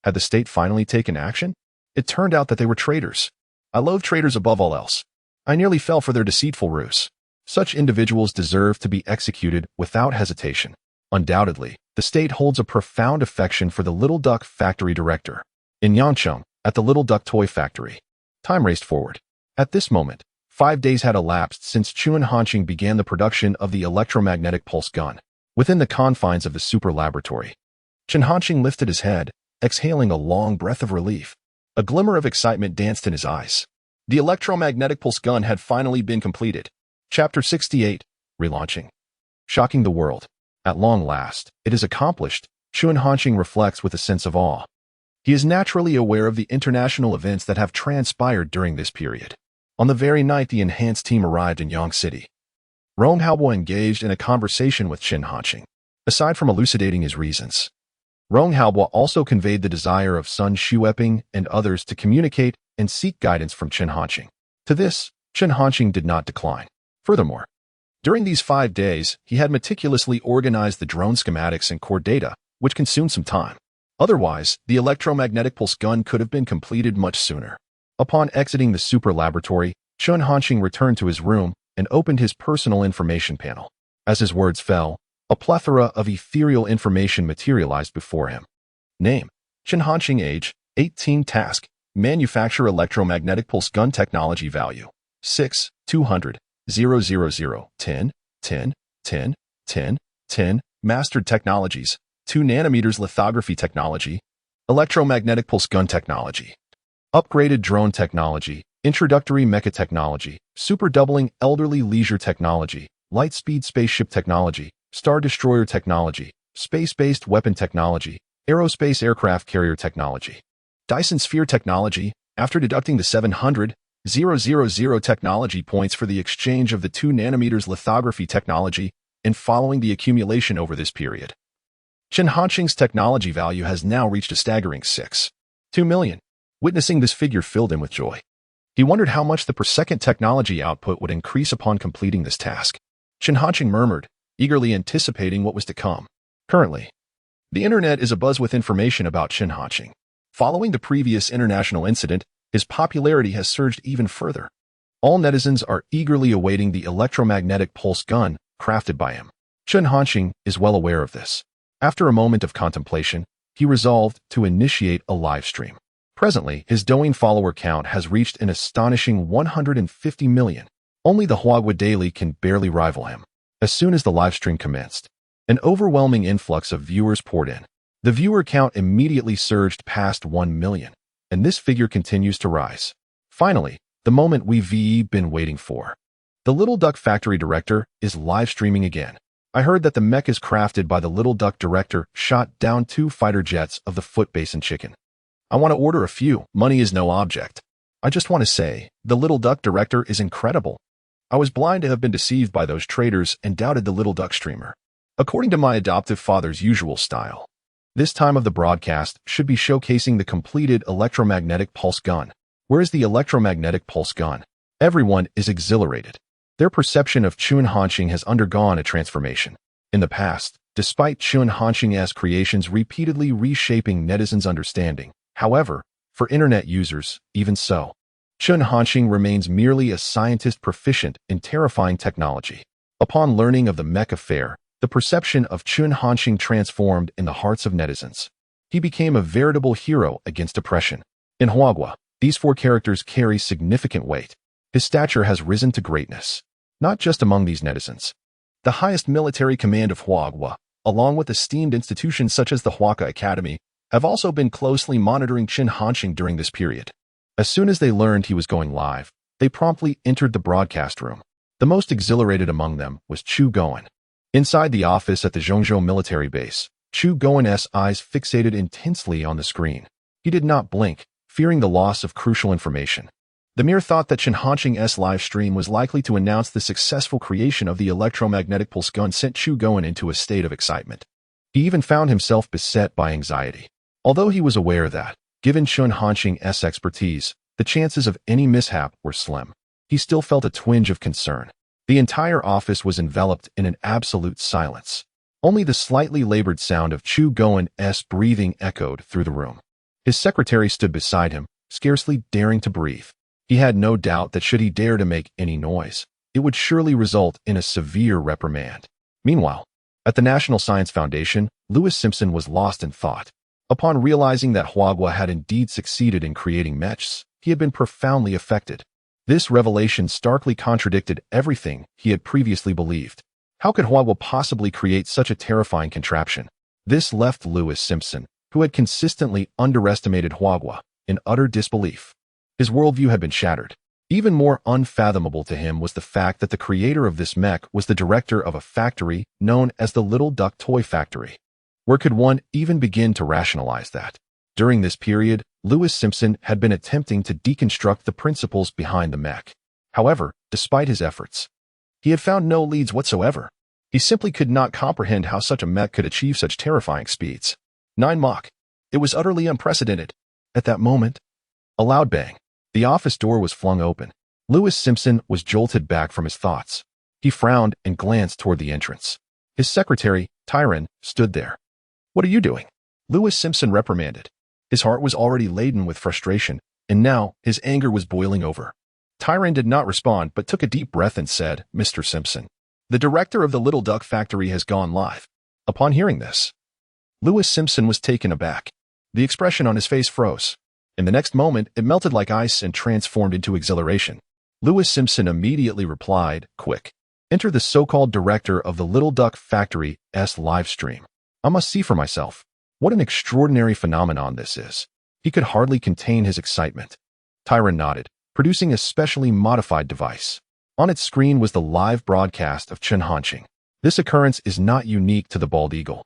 Had the state finally taken action? It turned out that they were traitors. I loathe traitors above all else. I nearly fell for their deceitful ruse. Such individuals deserve to be executed without hesitation. Undoubtedly, the state holds a profound affection for the Little Duck Factory director. In Yancheng, at the Little Duck Toy Factory, time raced forward. At this moment, 5 days had elapsed since Chen Hanqing began the production of the electromagnetic pulse gun. Within the confines of the super laboratory, Chen Hanqing lifted his head, exhaling a long breath of relief. A glimmer of excitement danced in his eyes. The electromagnetic pulse gun had finally been completed. Chapter 68, Relaunching. Shocking the world. At long last, it is accomplished, Chen Hanqing reflects with a sense of awe. He is naturally aware of the international events that have transpired during this period. On the very night the enhanced team arrived in Yang City, Rong Haobo engaged in a conversation with Chen Hanqing. Aside from elucidating his reasons, Rong Haobo also conveyed the desire of Sun Shueping and others to communicate and seek guidance from Chen Hanqing. To this, Chen Hanqing did not decline. Furthermore, during these 5 days, he had meticulously organized the drone schematics and core data, which consumed some time. Otherwise, the electromagnetic pulse gun could have been completed much sooner. Upon exiting the super laboratory, Chen Hanqing returned to his room and opened his personal information panel. As his words fell, a plethora of ethereal information materialized before him. Name: Chen Hanqing. Age: 18. Task: manufacture electromagnetic pulse gun. Technology value: 6, 200, 000, 10, 10, 10, 10, 10. Mastered technologies: 2 nanometers lithography technology, electromagnetic pulse gun technology, upgraded drone technology, introductory mecha technology, super doubling elderly leisure technology, light speed spaceship technology, star destroyer technology, space-based weapon technology, aerospace aircraft carrier technology, Dyson sphere technology. After deducting the 700,000 technology points for the exchange of the 2 nanometers lithography technology and following the accumulation over this period, Chen Hanqing's technology value has now reached a staggering 6.2 million. Witnessing this figure filled him with joy. He wondered how much the per-second technology output would increase upon completing this task. Chen Hanqing murmured, eagerly anticipating what was to come. Currently, the internet is abuzz with information about Chen Hanqing. Following the previous international incident, his popularity has surged even further. All netizens are eagerly awaiting the electromagnetic pulse gun crafted by him. Chen Hanqing is well aware of this. After a moment of contemplation, he resolved to initiate a live stream. Presently, his Douyin follower count has reached an astonishing 150 million. Only the Huagua Daily can barely rival him. As soon as the live stream commenced, an overwhelming influx of viewers poured in. The viewer count immediately surged past 1 million. and this figure continues to rise. Finally, the moment we've been waiting for. The Little Duck Factory director is live streaming again. I heard that the mech is crafted by the Little Duck director shot down 2 fighter jets of the Foot Basin Chicken. I want to order a few. Money is no object. I just want to say, the Little Duck director is incredible. I was blind to have been deceived by those traders and doubted the Little Duck streamer. According to my adoptive father's usual style, this time of the broadcast should be showcasing the completed electromagnetic pulse gun. Where is the electromagnetic pulse gun? Everyone is exhilarated. Their perception of Chun Hanxing has undergone a transformation. In the past, despite Chun Hanxing's creations repeatedly reshaping netizens' understanding, however, for internet users, even so, Chun Hanxing remains merely a scientist proficient in terrifying technology. Upon learning of the mech affair, the perception of Chun Hanxing transformed in the hearts of netizens. He became a veritable hero against oppression. In Huagua, these 4 characters carry significant weight. His stature has risen to greatness, not just among these netizens. The highest military command of Huagua, along with esteemed institutions such as the Huaca Academy, have also been closely monitoring Chun Hanxing during this period. As soon as they learned he was going live, they promptly entered the broadcast room. The most exhilarated among them was Chu Goen. Inside the office at the Zhongzhou military base, Chu Goen's eyes fixated intensely on the screen. He did not blink, fearing the loss of crucial information. The mere thought that Chun Hanxing's live stream was likely to announce the successful creation of the electromagnetic pulse gun sent Chu Goen into a state of excitement. He even found himself beset by anxiety. Although he was aware that, given Chun Hanxing's expertise, the chances of any mishap were slim, he still felt a twinge of concern. The entire office was enveloped in an absolute silence. Only the slightly labored sound of Chu Goen's breathing echoed through the room. His secretary stood beside him, scarcely daring to breathe. He had no doubt that should he dare to make any noise, it would surely result in a severe reprimand. Meanwhile, at the National Science Foundation, Louis Simpson was lost in thought. Upon realizing that Huagua had indeed succeeded in creating mechs, he had been profoundly affected. This revelation starkly contradicted everything he had previously believed. How could Huagua possibly create such a terrifying contraption? This left Louis Simpson, who had consistently underestimated Huagua, in utter disbelief. His worldview had been shattered. Even more unfathomable to him was the fact that the creator of this mech was the director of a factory known as the Little Duck Toy Factory. Where could one even begin to rationalize that? During this period, Louis Simpson had been attempting to deconstruct the principles behind the mech. However, despite his efforts, he had found no leads whatsoever. He simply could not comprehend how such a mech could achieve such terrifying speeds. 9 Mach. It was utterly unprecedented. At that moment, a loud bang. The office door was flung open. Louis Simpson was jolted back from his thoughts. He frowned and glanced toward the entrance. His secretary, Tyron, stood there. "What are you doing?" Louis Simpson reprimanded. His heart was already laden with frustration, and now his anger was boiling over. Tyron did not respond but took a deep breath and said, "Mr. Simpson, the director of the Little Duck Factory has gone live." Upon hearing this, Louis Simpson was taken aback. The expression on his face froze. In the next moment, it melted like ice and transformed into exhilaration. Louis Simpson immediately replied, "Quick, enter the so-called director of the Little Duck Factory's live stream. I must see for myself. What an extraordinary phenomenon this is." He could hardly contain his excitement. Tyron nodded, producing a specially modified device. On its screen was the live broadcast of Chun Hanxing. This occurrence is not unique to the Bald Eagle.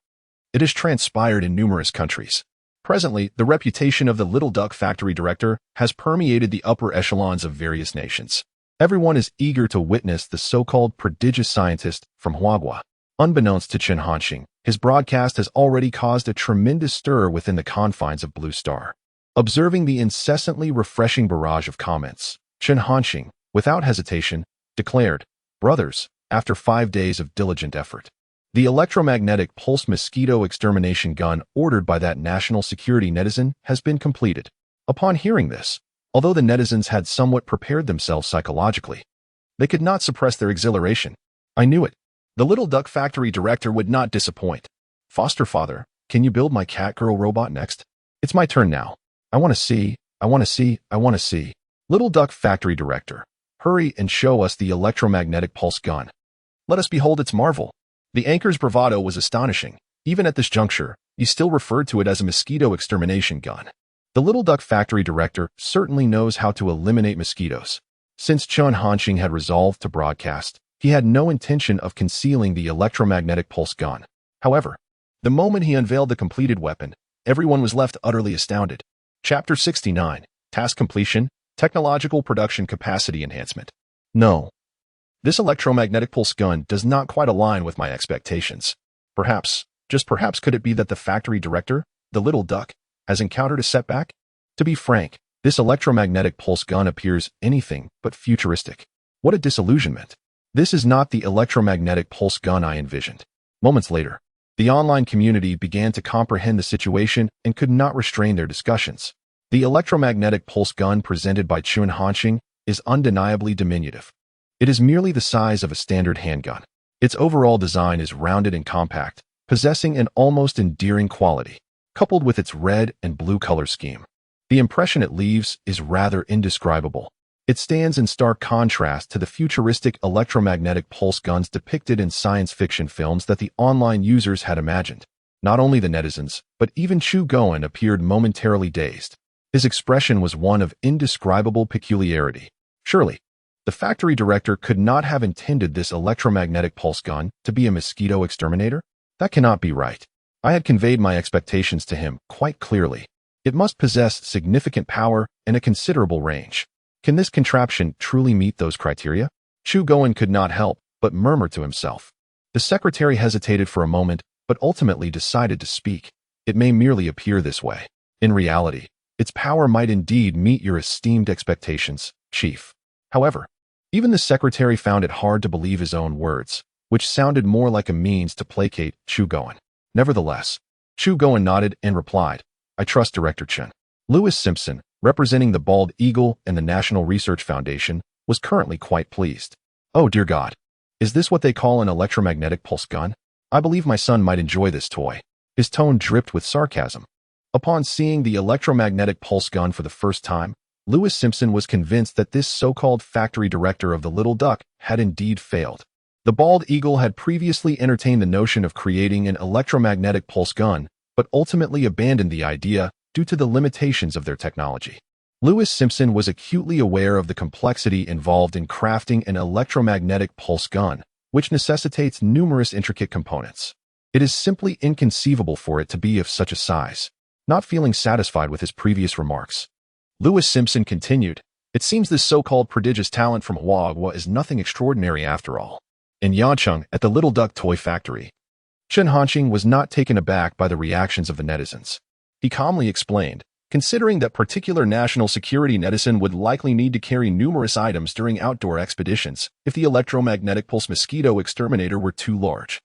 It has transpired in numerous countries. Presently, the reputation of the Little Duck Factory director has permeated the upper echelons of various nations. Everyone is eager to witness the so-called prodigious scientist from Huagua. Unbeknownst to Chun Hanxing, his broadcast has already caused a tremendous stir within the confines of Blue Star. Observing the incessantly refreshing barrage of comments, Chun Hanxing, without hesitation, declared, "Brothers, after 5 days of diligent effort, the electromagnetic pulse mosquito extermination gun ordered by that national security netizen has been completed." Upon hearing this, although the netizens had somewhat prepared themselves psychologically, they could not suppress their exhilaration. "I knew it. The Little Duck Factory director would not disappoint. Foster father, can you build my cat girl robot next? It's my turn now. I want to see, I want to see, I want to see. Little Duck Factory director, hurry and show us the electromagnetic pulse gun. Let us behold its marvel." The anchor's bravado was astonishing. Even at this juncture, he still referred to it as a mosquito extermination gun. The Little Duck Factory director certainly knows how to eliminate mosquitoes. Since Chun Hanxing had resolved to broadcast, he had no intention of concealing the electromagnetic pulse gun. However, the moment he unveiled the completed weapon, everyone was left utterly astounded. Chapter 69, Task Completion, Technological Production Capacity Enhancement. No. This electromagnetic pulse gun does not quite align with my expectations. Perhaps, just perhaps could it be that the factory director, the Little Duck, has encountered a setback? To be frank, this electromagnetic pulse gun appears anything but futuristic. What a disillusionment. This is not the electromagnetic pulse gun I envisioned. Moments later, the online community began to comprehend the situation and could not restrain their discussions. The electromagnetic pulse gun presented by Chun Hanxing is undeniably diminutive. It is merely the size of a standard handgun. Its overall design is rounded and compact, possessing an almost endearing quality, coupled with its red and blue color scheme. The impression it leaves is rather indescribable. It stands in stark contrast to the futuristic electromagnetic pulse guns depicted in science fiction films that the online users had imagined. Not only the netizens, but even Chu Goen appeared momentarily dazed. His expression was one of indescribable peculiarity. Surely, the factory director could not have intended this electromagnetic pulse gun to be a mosquito exterminator? That cannot be right. I had conveyed my expectations to him quite clearly. It must possess significant power and a considerable range. Can this contraption truly meet those criteria? Chu Goen could not help but murmur to himself. The secretary hesitated for a moment, but ultimately decided to speak. It may merely appear this way. In reality, its power might indeed meet your esteemed expectations, Chief. However, even the secretary found it hard to believe his own words, which sounded more like a means to placate Chu Goen. Nevertheless, Chu Goen nodded and replied, I trust Director Chen. Lewis Simpson, representing the Bald Eagle and the National Research Foundation, was currently quite pleased. Oh dear God, is this what they call an electromagnetic pulse gun? I believe my son might enjoy this toy. His tone dripped with sarcasm. Upon seeing the electromagnetic pulse gun for the first time, Lewis Simpson was convinced that this so-called factory director of the Little Duck had indeed failed. The Bald Eagle had previously entertained the notion of creating an electromagnetic pulse gun, but ultimately abandoned the idea due to the limitations of their technology. Lewis Simpson was acutely aware of the complexity involved in crafting an electromagnetic pulse gun, which necessitates numerous intricate components. It is simply inconceivable for it to be of such a size. Not feeling satisfied with his previous remarks, Lewis Simpson continued, It seems this so-called prodigious talent from manhwa is nothing extraordinary after all. In Yancheng, at the Little Duck Toy Factory, Chun Hanxing was not taken aback by the reactions of the netizens. He calmly explained, considering that particular national security netizen would likely need to carry numerous items during outdoor expeditions if the electromagnetic pulse mosquito exterminator were too large.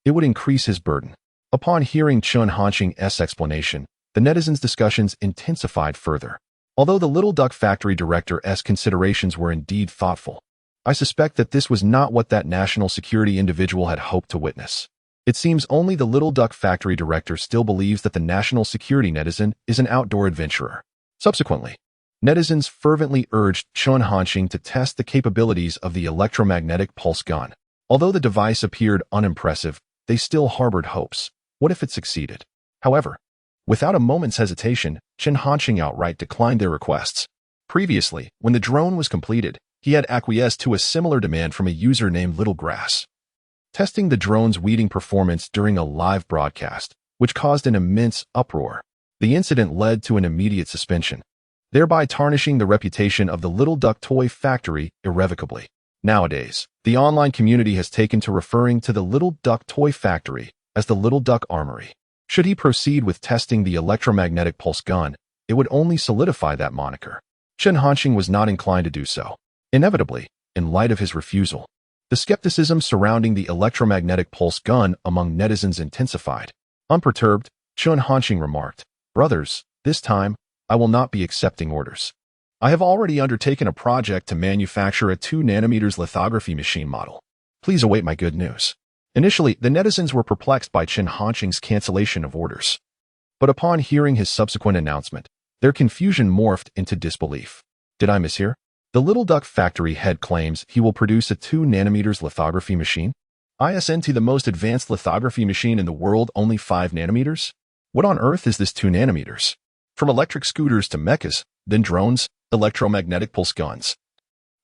It would increase his burden. Upon hearing Chun Hanxing's explanation, the netizens' discussions intensified further. Although the Little Duck Factory director's considerations were indeed thoughtful, I suspect that this was not what that national security individual had hoped to witness. It seems only the Little Duck Factory director still believes that the national security netizen is an outdoor adventurer. Subsequently, netizens fervently urged Chun Hanxing to test the capabilities of the electromagnetic pulse gun. Although the device appeared unimpressive, they still harbored hopes. What if it succeeded? However, without a moment's hesitation, Chun Hanxing outright declined their requests. Previously, when the drone was completed, he had acquiesced to a similar demand from a user named Little Grass. Testing the drone's weeding performance during a live broadcast, which caused an immense uproar. The incident led to an immediate suspension, thereby tarnishing the reputation of the Little Duck Toy Factory irrevocably. Nowadays, the online community has taken to referring to the Little Duck Toy Factory as the Little Duck Armory. Should he proceed with testing the electromagnetic pulse gun, it would only solidify that moniker. Chun Hanxing was not inclined to do so. Inevitably, in light of his refusal, the skepticism surrounding the electromagnetic pulse gun among netizens intensified. Unperturbed, Chun Hanxing remarked, Brothers, this time, I will not be accepting orders. I have already undertaken a project to manufacture a 2 nanometers lithography machine model. Please await my good news. Initially, the netizens were perplexed by Chun Hanxing's cancellation of orders. But upon hearing his subsequent announcement, their confusion morphed into disbelief. Did I mishear? The Little Duck Factory head claims he will produce a 2 nanometers lithography machine? ISNT the most advanced lithography machine in the world only 5 nanometers? What on earth is this 2 nanometers? From electric scooters to mechas, then drones, electromagnetic pulse guns,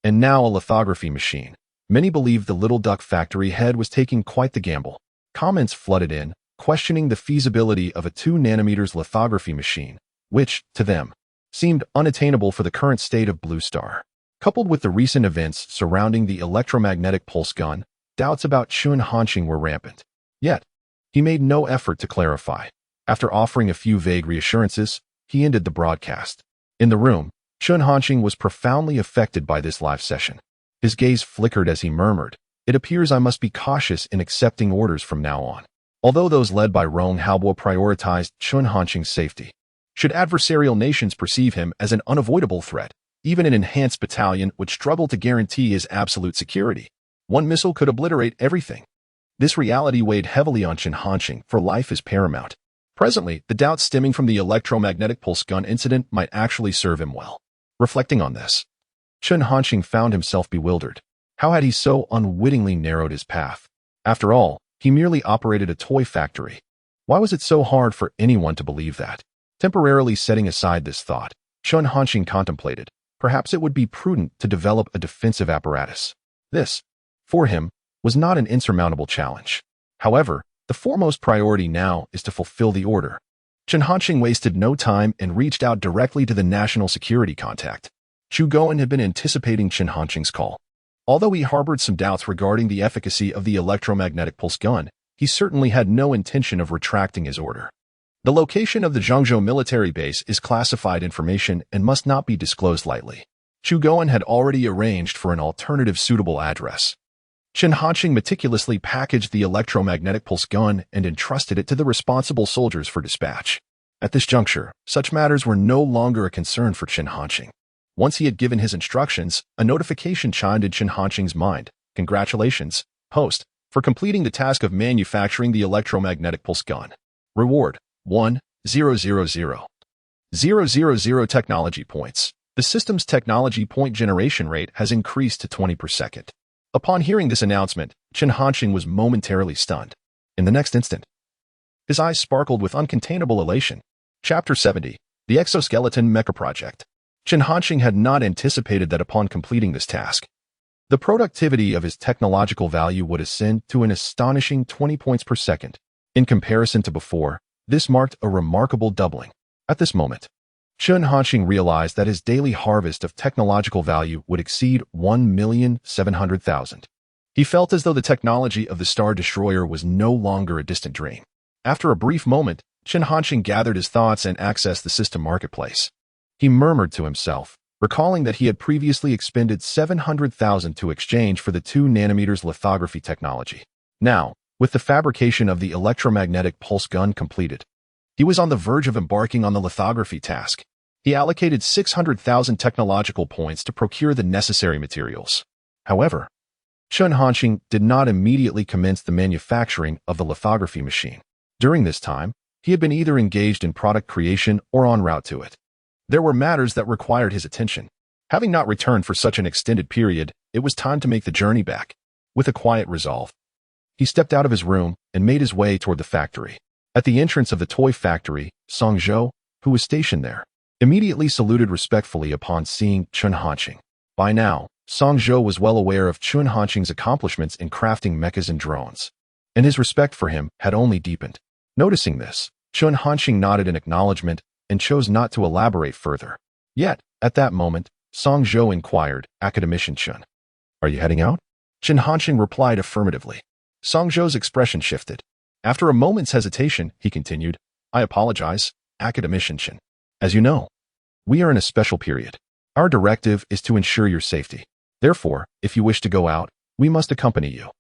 and now a lithography machine. Many believed the little duck factory head was taking quite the gamble. Comments flooded in, questioning the feasibility of a 2 nanometers lithography machine, which, to them, seemed unattainable for the current state of Blue Star. Coupled with the recent events surrounding the electromagnetic pulse gun, doubts about Chun Hanxing were rampant. Yet, he made no effort to clarify. After offering a few vague reassurances, he ended the broadcast. In the room, Chun Hanxing was profoundly affected by this live session. His gaze flickered as he murmured, "It appears I must be cautious in accepting orders from now on." Although those led by Rong Haobo prioritized Chun Hanxing's safety, should adversarial nations perceive him as an unavoidable threat, even an enhanced battalion would struggle to guarantee his absolute security. One missile could obliterate everything. This reality weighed heavily on Chun Hanxing, for life is paramount. Presently, the doubts stemming from the electromagnetic pulse gun incident might actually serve him well. Reflecting on this, Chun Hanxing found himself bewildered. How had he so unwittingly narrowed his path? After all, he merely operated a toy factory. Why was it so hard for anyone to believe that? Temporarily setting aside this thought, Chun Hanxing contemplated, perhaps it would be prudent to develop a defensive apparatus. This, for him, was not an insurmountable challenge. However, the foremost priority now is to fulfill the order. Chun Hanxing wasted no time and reached out directly to the national security contact. Chu Goen had been anticipating Chun Hanxing's call. Although he harbored some doubts regarding the efficacy of the electromagnetic pulse gun, he certainly had no intention of retracting his order. The location of the Zhengzhou military base is classified information and must not be disclosed lightly. Chu Goen had already arranged for an alternative suitable address. Chun Hanxing meticulously packaged the electromagnetic pulse gun and entrusted it to the responsible soldiers for dispatch. At this juncture, such matters were no longer a concern for Chun Hanxing. Once he had given his instructions, a notification chimed in Chun Hanxing's mind. "Congratulations, host, for completing the task of manufacturing the electromagnetic pulse gun. Reward, 1,000,000 technology points. The system's technology point generation rate has increased to 20 per second." Upon hearing this announcement, Chun Hanxing was momentarily stunned. In the next instant, his eyes sparkled with uncontainable elation. Chapter 70, The Exoskeleton Mecha Project. Chun Hanxing had not anticipated that upon completing this task, the productivity of his technological value would ascend to an astonishing 20 points per second. In comparison to before, this marked a remarkable doubling. At this moment, Chun Hanxing realized that his daily harvest of technological value would exceed 1,700,000. He felt as though the technology of the Star Destroyer was no longer a distant dream. After a brief moment, Chun Hanxing gathered his thoughts and accessed the system marketplace. He murmured to himself, recalling that he had previously expended 700,000 to exchange for the 2 nanometers lithography technology. Now, with the fabrication of the electromagnetic pulse gun completed, he was on the verge of embarking on the lithography task. He allocated 600,000 technological points to procure the necessary materials. However, Chun Hanxing did not immediately commence the manufacturing of the lithography machine. During this time, he had been either engaged in product creation or en route to it. There were matters that required his attention. Having not returned for such an extended period, it was time to make the journey back. With a quiet resolve, he stepped out of his room and made his way toward the factory. At the entrance of the toy factory, Song Zhou, who was stationed there, immediately saluted respectfully upon seeing Chun Hanxing. By now, Song Zhou was well aware of Chun Hanxing's accomplishments in crafting mechas and drones, and his respect for him had only deepened. Noticing this, Chun Hanxing nodded in acknowledgement and chose not to elaborate further. Yet, at that moment, Song Zhou inquired, "Academician Chun, are you heading out?" Chun Hanxing replied affirmatively. Song Zhou's expression shifted. After a moment's hesitation, he continued, "I apologize, Academician Chun. As you know, we are in a special period. Our directive is to ensure your safety. Therefore, if you wish to go out, we must accompany you."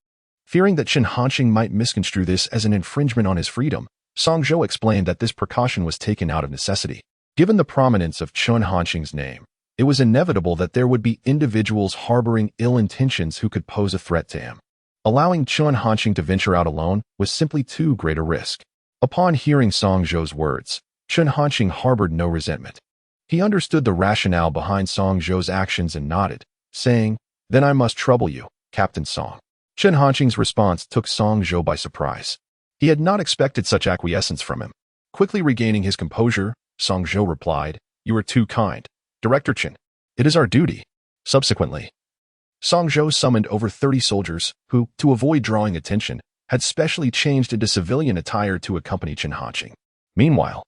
Fearing that Chun Hanxing might misconstrue this as an infringement on his freedom, Song Zhou explained that this precaution was taken out of necessity. Given the prominence of Chun Hanxing's name, it was inevitable that there would be individuals harboring ill intentions who could pose a threat to him. Allowing Chun Hanxing to venture out alone was simply too great a risk. Upon hearing Song Zhou's words, Chun Hanxing harbored no resentment. He understood the rationale behind Song Zhou's actions and nodded, saying, "Then I must trouble you, Captain Song." Chun Hanxing's response took Song Zhou by surprise. He had not expected such acquiescence from him. Quickly regaining his composure, Song Zhou replied. You are too kind. Director Chen, it is our duty. Subsequently, Song Zhou summoned over 30 soldiers who, to avoid drawing attention, had specially changed into civilian attire to accompany Chen Hanqing. Meanwhile,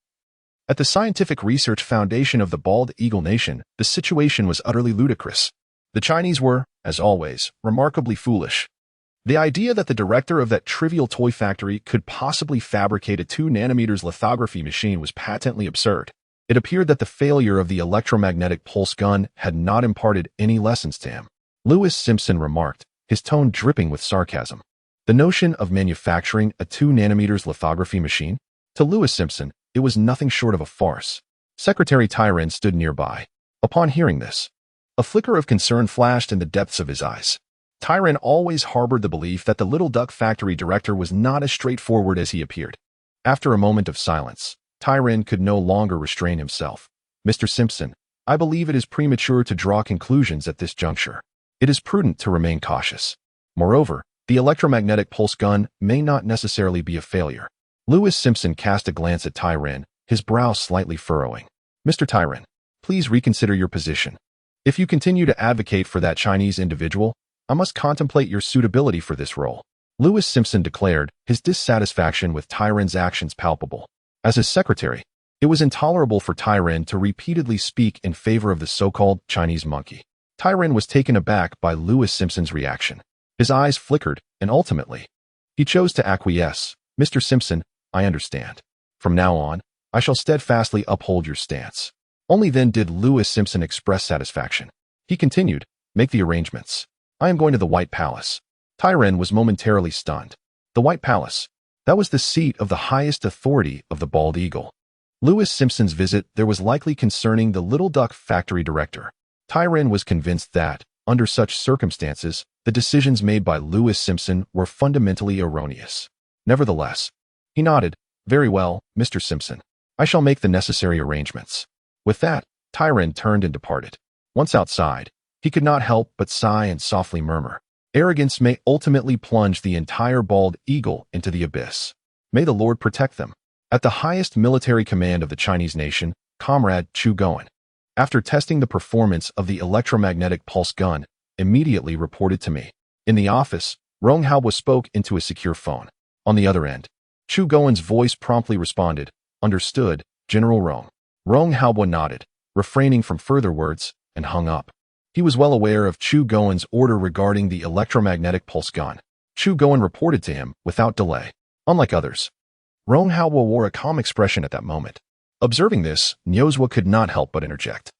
at the Scientific Research Foundation of the Bald Eagle Nation, the situation was utterly ludicrous. The Chinese were, as always, remarkably foolish. The idea that the director of that trivial toy factory could possibly fabricate a 2 nanometers lithography machine was patently absurd. It appeared that the failure of the electromagnetic pulse gun had not imparted any lessons to him. Lewis Simpson remarked, his tone dripping with sarcasm. The notion of manufacturing a 2 nanometers lithography machine? To Lewis Simpson, it was nothing short of a farce. Secretary Tyran stood nearby. Upon hearing this, a flicker of concern flashed in the depths of his eyes. Tyran always harbored the belief that the Little Duck Factory director was not as straightforward as he appeared. After a moment of silence, Tyran could no longer restrain himself. Mr. Simpson, I believe it is premature to draw conclusions at this juncture. It is prudent to remain cautious. Moreover, the electromagnetic pulse gun may not necessarily be a failure. Lewis Simpson cast a glance at Tyran, his brow slightly furrowing. Mr. Tyran, please reconsider your position. If you continue to advocate for that Chinese individual, I must contemplate your suitability for this role. Lewis Simpson declared, his dissatisfaction with Tyran's actions palpable. As his secretary, it was intolerable for Tyran to repeatedly speak in favor of the so-called Chinese monkey. Tyran was taken aback by Lewis Simpson's reaction. His eyes flickered, and ultimately, he chose to acquiesce. Mr. Simpson, I understand. From now on, I shall steadfastly uphold your stance. Only then did Lewis Simpson express satisfaction. He continued, make the arrangements. I am going to the White Palace. Tyran was momentarily stunned. The White Palace. That was the seat of the highest authority of the Bald Eagle. Lewis Simpson's visit there was likely concerning the Little Duck Factory director. Tyran was convinced that, under such circumstances, the decisions made by Lewis Simpson were fundamentally erroneous. Nevertheless, he nodded. Very well, Mr. Simpson. I shall make the necessary arrangements. With that, Tyran turned and departed. Once outside, he could not help but sigh and softly murmur. Arrogance may ultimately plunge the entire Bald Eagle into the abyss. May the Lord protect them. At the highest military command of the Chinese nation, Comrade Chu Goen, after testing the performance of the electromagnetic pulse gun, immediately reported to me. In the office, Rong Haobo spoke into a secure phone. On the other end, Chu Goen's voice promptly responded, Understood, General Rong. Rong Haobo nodded, refraining from further words, and hung up. He was well aware of Chu Goen's order regarding the electromagnetic pulse gun. Chu Goen reported to him without delay. Unlike others, Rong Haobo wore a calm expression at that moment. Observing this, Nyozwa could not help but interject.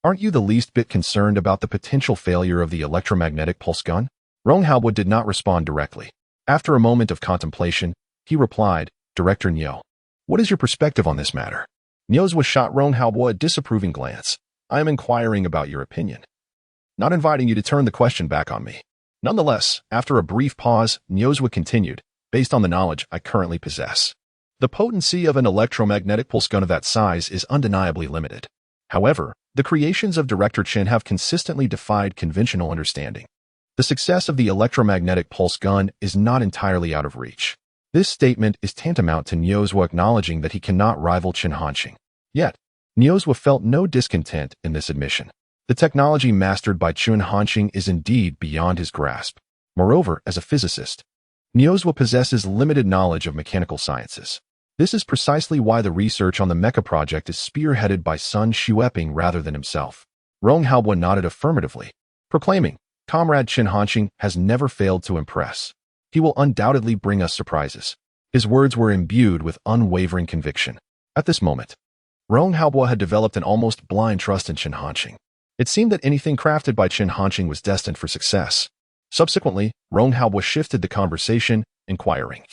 Aren't you the least bit concerned about the potential failure of the electromagnetic pulse gun? Rong Haobo did not respond directly. After a moment of contemplation, he replied, Director Nyo, what is your perspective on this matter? Nyozwa shot Rong Haobo a disapproving glance. I am inquiring about your opinion, not inviting you to turn the question back on me. Nonetheless, after a brief pause, Nyozwa continued, based on the knowledge I currently possess. The potency of an electromagnetic pulse gun of that size is undeniably limited. However, the creations of Director Chen have consistently defied conventional understanding. The success of the electromagnetic pulse gun is not entirely out of reach. This statement is tantamount to Nyozwa acknowledging that he cannot rival Chen Hanqing. Yet, Nyozwa felt no discontent in this admission. The technology mastered by Chen Hanqing is indeed beyond his grasp. Moreover, as a physicist, Nyozwa possesses limited knowledge of mechanical sciences. This is precisely why the research on the mecha project is spearheaded by Sun Xueping rather than himself. Rong Haobo nodded affirmatively, proclaiming, Comrade Chen Hanqing has never failed to impress. He will undoubtedly bring us surprises. His words were imbued with unwavering conviction. At this moment, Rong Haobo had developed an almost blind trust in Chen Hanqing. It seemed that anything crafted by Chen Hanqing was destined for success. Subsequently, Rong Haobo shifted the conversation, inquiring,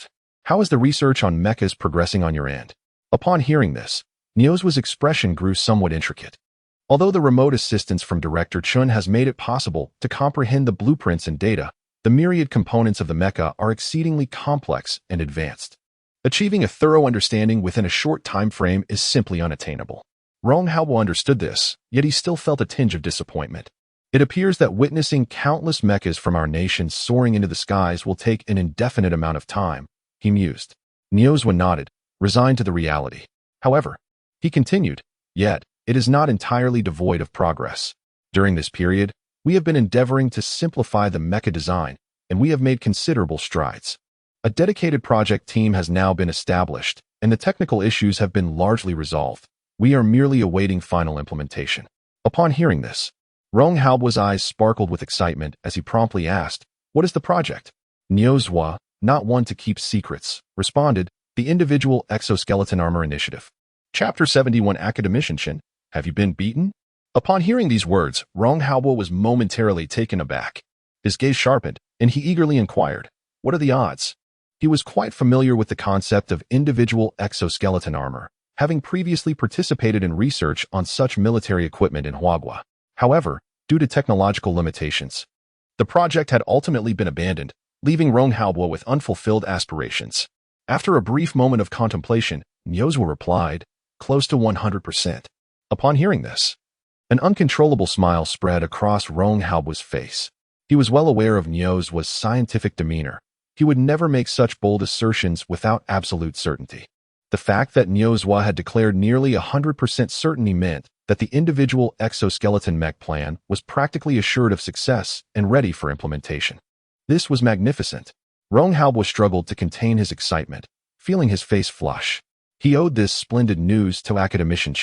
How is the research on mechas progressing on your end? Upon hearing this, Nyozwa's expression grew somewhat intricate. Although the remote assistance from Director Chen has made it possible to comprehend the blueprints and data, the myriad components of the mecha are exceedingly complex and advanced. Achieving a thorough understanding within a short time frame is simply unattainable. Rong Haobo understood this, yet he still felt a tinge of disappointment. It appears that witnessing countless mechas from our nation soaring into the skies will take an indefinite amount of time, he mused. Nyozwa nodded, resigned to the reality. However, He continued, "Yet, it is not entirely devoid of progress. During this period, we have been endeavoring to simplify the mecha design, and we have made considerable strides. A dedicated project team has now been established, and the technical issues have been largely resolved. We are merely awaiting final implementation." Upon hearing this, Rong Haobuo's eyes sparkled with excitement as he promptly asked, "What is the project?" Niozhua, not one to keep secrets, responded, "The Individual Exoskeleton Armor Initiative. Chapter 71 Academician, have you been beaten?" Upon hearing these words, Rong Haobuo was momentarily taken aback. His gaze sharpened, and he eagerly inquired, "What are the odds?" He was quite familiar with the concept of individual exoskeleton armor, having previously participated in research on such military equipment in Huagua. However, due to technological limitations, the project had ultimately been abandoned, leaving Rong Haobuo with unfulfilled aspirations. After a brief moment of contemplation, Niozhua replied, "Close to 100%. Upon hearing this, an uncontrollable smile spread across Rong Haobuo's face. He was well aware of Niozhua's scientific demeanor. He would never make such bold assertions without absolute certainty. The fact that Niozhua had declared nearly 100% certainty meant that the individual exoskeleton mech plan was practically assured of success and ready for implementation. This was magnificent. Rong Haobuo struggled to contain his excitement, feeling his face flush. He owed this splendid news to Academician.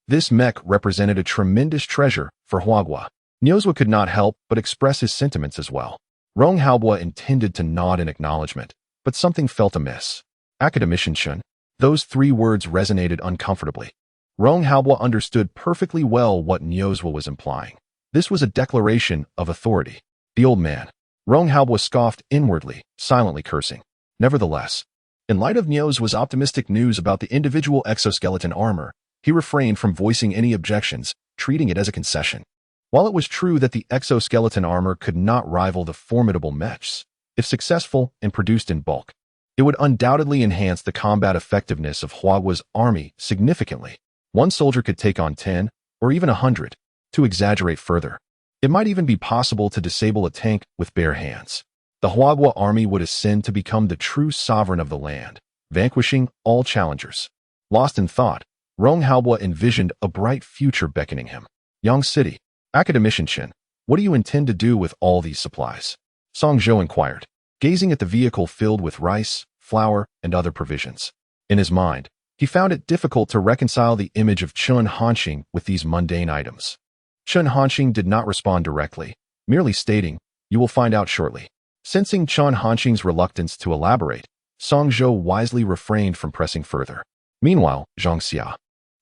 This mech represented a tremendous treasure for Huagua. Niozhua could not help but express his sentiments as well. Rong Haobuo intended to nod in acknowledgement, but something felt amiss. Academician, those three words resonated uncomfortably. Rong Haobuo understood perfectly well what Niozhua was implying. This was a declaration of authority. The old man. Rong Haobuo scoffed inwardly, silently cursing. Nevertheless, in light of Niozhua's optimistic news about the individual exoskeleton armor, he refrained from voicing any objections, treating it as a concession. While it was true that the exoskeleton armor could not rival the formidable mechs, if successful and produced in bulk, it would undoubtedly enhance the combat effectiveness of Huagua's army significantly. One soldier could take on 10, or even 100. To exaggerate further, it might even be possible to disable a tank with bare hands. The Huagua army would ascend to become the true sovereign of the land, vanquishing all challengers. Lost in thought, Rong Haobuo envisioned a bright future beckoning him. Yang City. Academician, what do you intend to do with all these supplies? Song Zhou inquired, gazing at the vehicle filled with rice, flour, and other provisions. In his mind, he found it difficult to reconcile the image of Chun Hanxing with these mundane items. Chun Hanxing did not respond directly, merely stating, "You will find out shortly." Sensing Chun Hanxing's reluctance to elaborate, Song Zhou wisely refrained from pressing further. Meanwhile, Zhang Xia,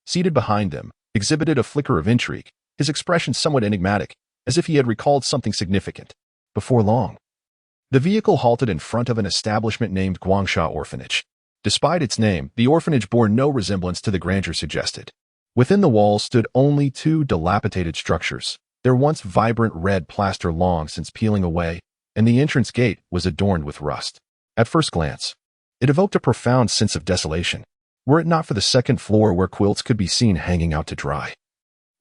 seated behind them, exhibited a flicker of intrigue, his expression somewhat enigmatic, as if he had recalled something significant. Before long, the vehicle halted in front of an establishment named Guangsha Orphanage. Despite its name, the orphanage bore no resemblance to the grandeur suggested. Within the walls stood only two dilapidated structures, their once vibrant red plaster long since peeling away, and the entrance gate was adorned with rust. At first glance, it evoked a profound sense of desolation, were it not for the second floor where quilts could be seen hanging out to dry.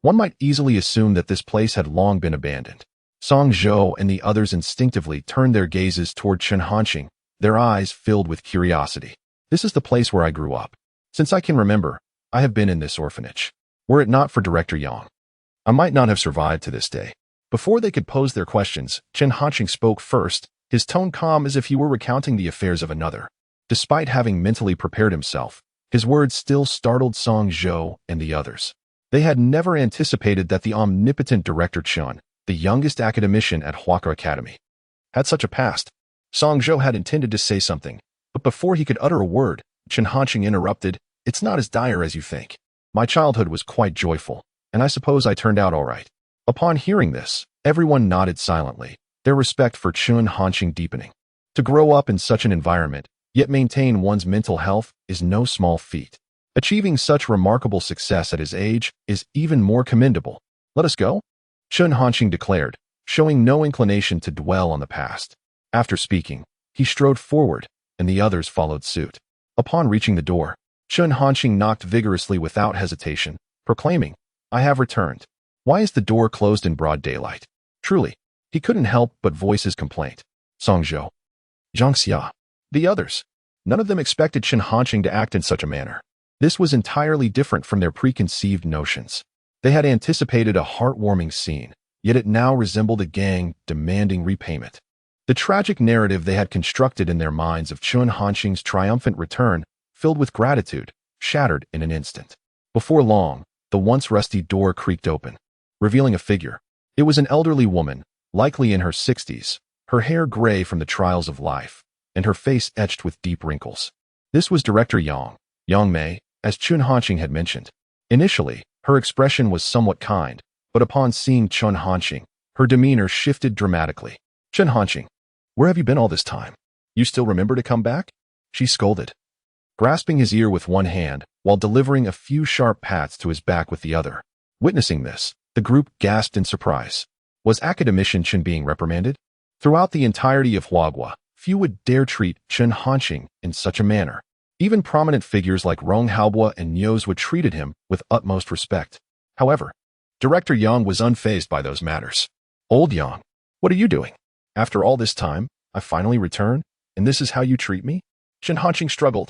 One might easily assume that this place had long been abandoned. Song Zhou and the others instinctively turned their gazes toward Chun Hanxing, their eyes filled with curiosity. "This is the place where I grew up. Since I can remember, I have been in this orphanage. Were it not for Director Yang, I might not have survived to this day." Before they could pose their questions, Chun Hanxing spoke first, his tone calm as if he were recounting the affairs of another. Despite having mentally prepared himself, his words still startled Song Zhou and the others. They had never anticipated that the omnipotent Director Chun, the youngest academician at Huaca Academy, had such a past. Song Zhou had intended to say something, but before he could utter a word, Chun Hanxing interrupted, "It's not as dire as you think. My childhood was quite joyful, and I suppose I turned out all right." Upon hearing this, everyone nodded silently, their respect for Chun Hanxing deepening. To grow up in such an environment, yet maintain one's mental health, is no small feat. Achieving such remarkable success at his age is even more commendable. "Let us go?" Chun Hanxing declared, showing no inclination to dwell on the past. After speaking, he strode forward, and the others followed suit. Upon reaching the door, Chun Hanxing knocked vigorously without hesitation, proclaiming, "I have returned." Why is the door closed in broad daylight? Truly, he couldn't help but voice his complaint. Song Zhou, Zhang Xia, the others. None of them expected Chun Hanxing to act in such a manner. This was entirely different from their preconceived notions. They had anticipated a heartwarming scene, yet it now resembled a gang demanding repayment. The tragic narrative they had constructed in their minds of Chun Hanxing's triumphant return, filled with gratitude, shattered in an instant. Before long, the once rusty door creaked open, revealing a figure. It was an elderly woman, likely in her 60s, her hair gray from the trials of life, and her face etched with deep wrinkles. This was Director Yang Mei, as Chun Hanxing had mentioned. Initially, her expression was somewhat kind, but upon seeing Chun Hanxing, her demeanor shifted dramatically. "Chun Hanxing, where have you been all this time? You still remember to come back?" she scolded, grasping his ear with one hand while delivering a few sharp pats to his back with the other. Witnessing this, the group gasped in surprise. Was academician Chun being reprimanded? Throughout the entirety of Huagua, few would dare treat Chun Hanxing in such a manner. Even prominent figures like Rong Haobua and Nios would treated him with utmost respect. However, Director Yang was unfazed by those matters. "Old Yang, what are you doing? After all this time, I finally return, and this is how you treat me?" Chun Hanxing struggled.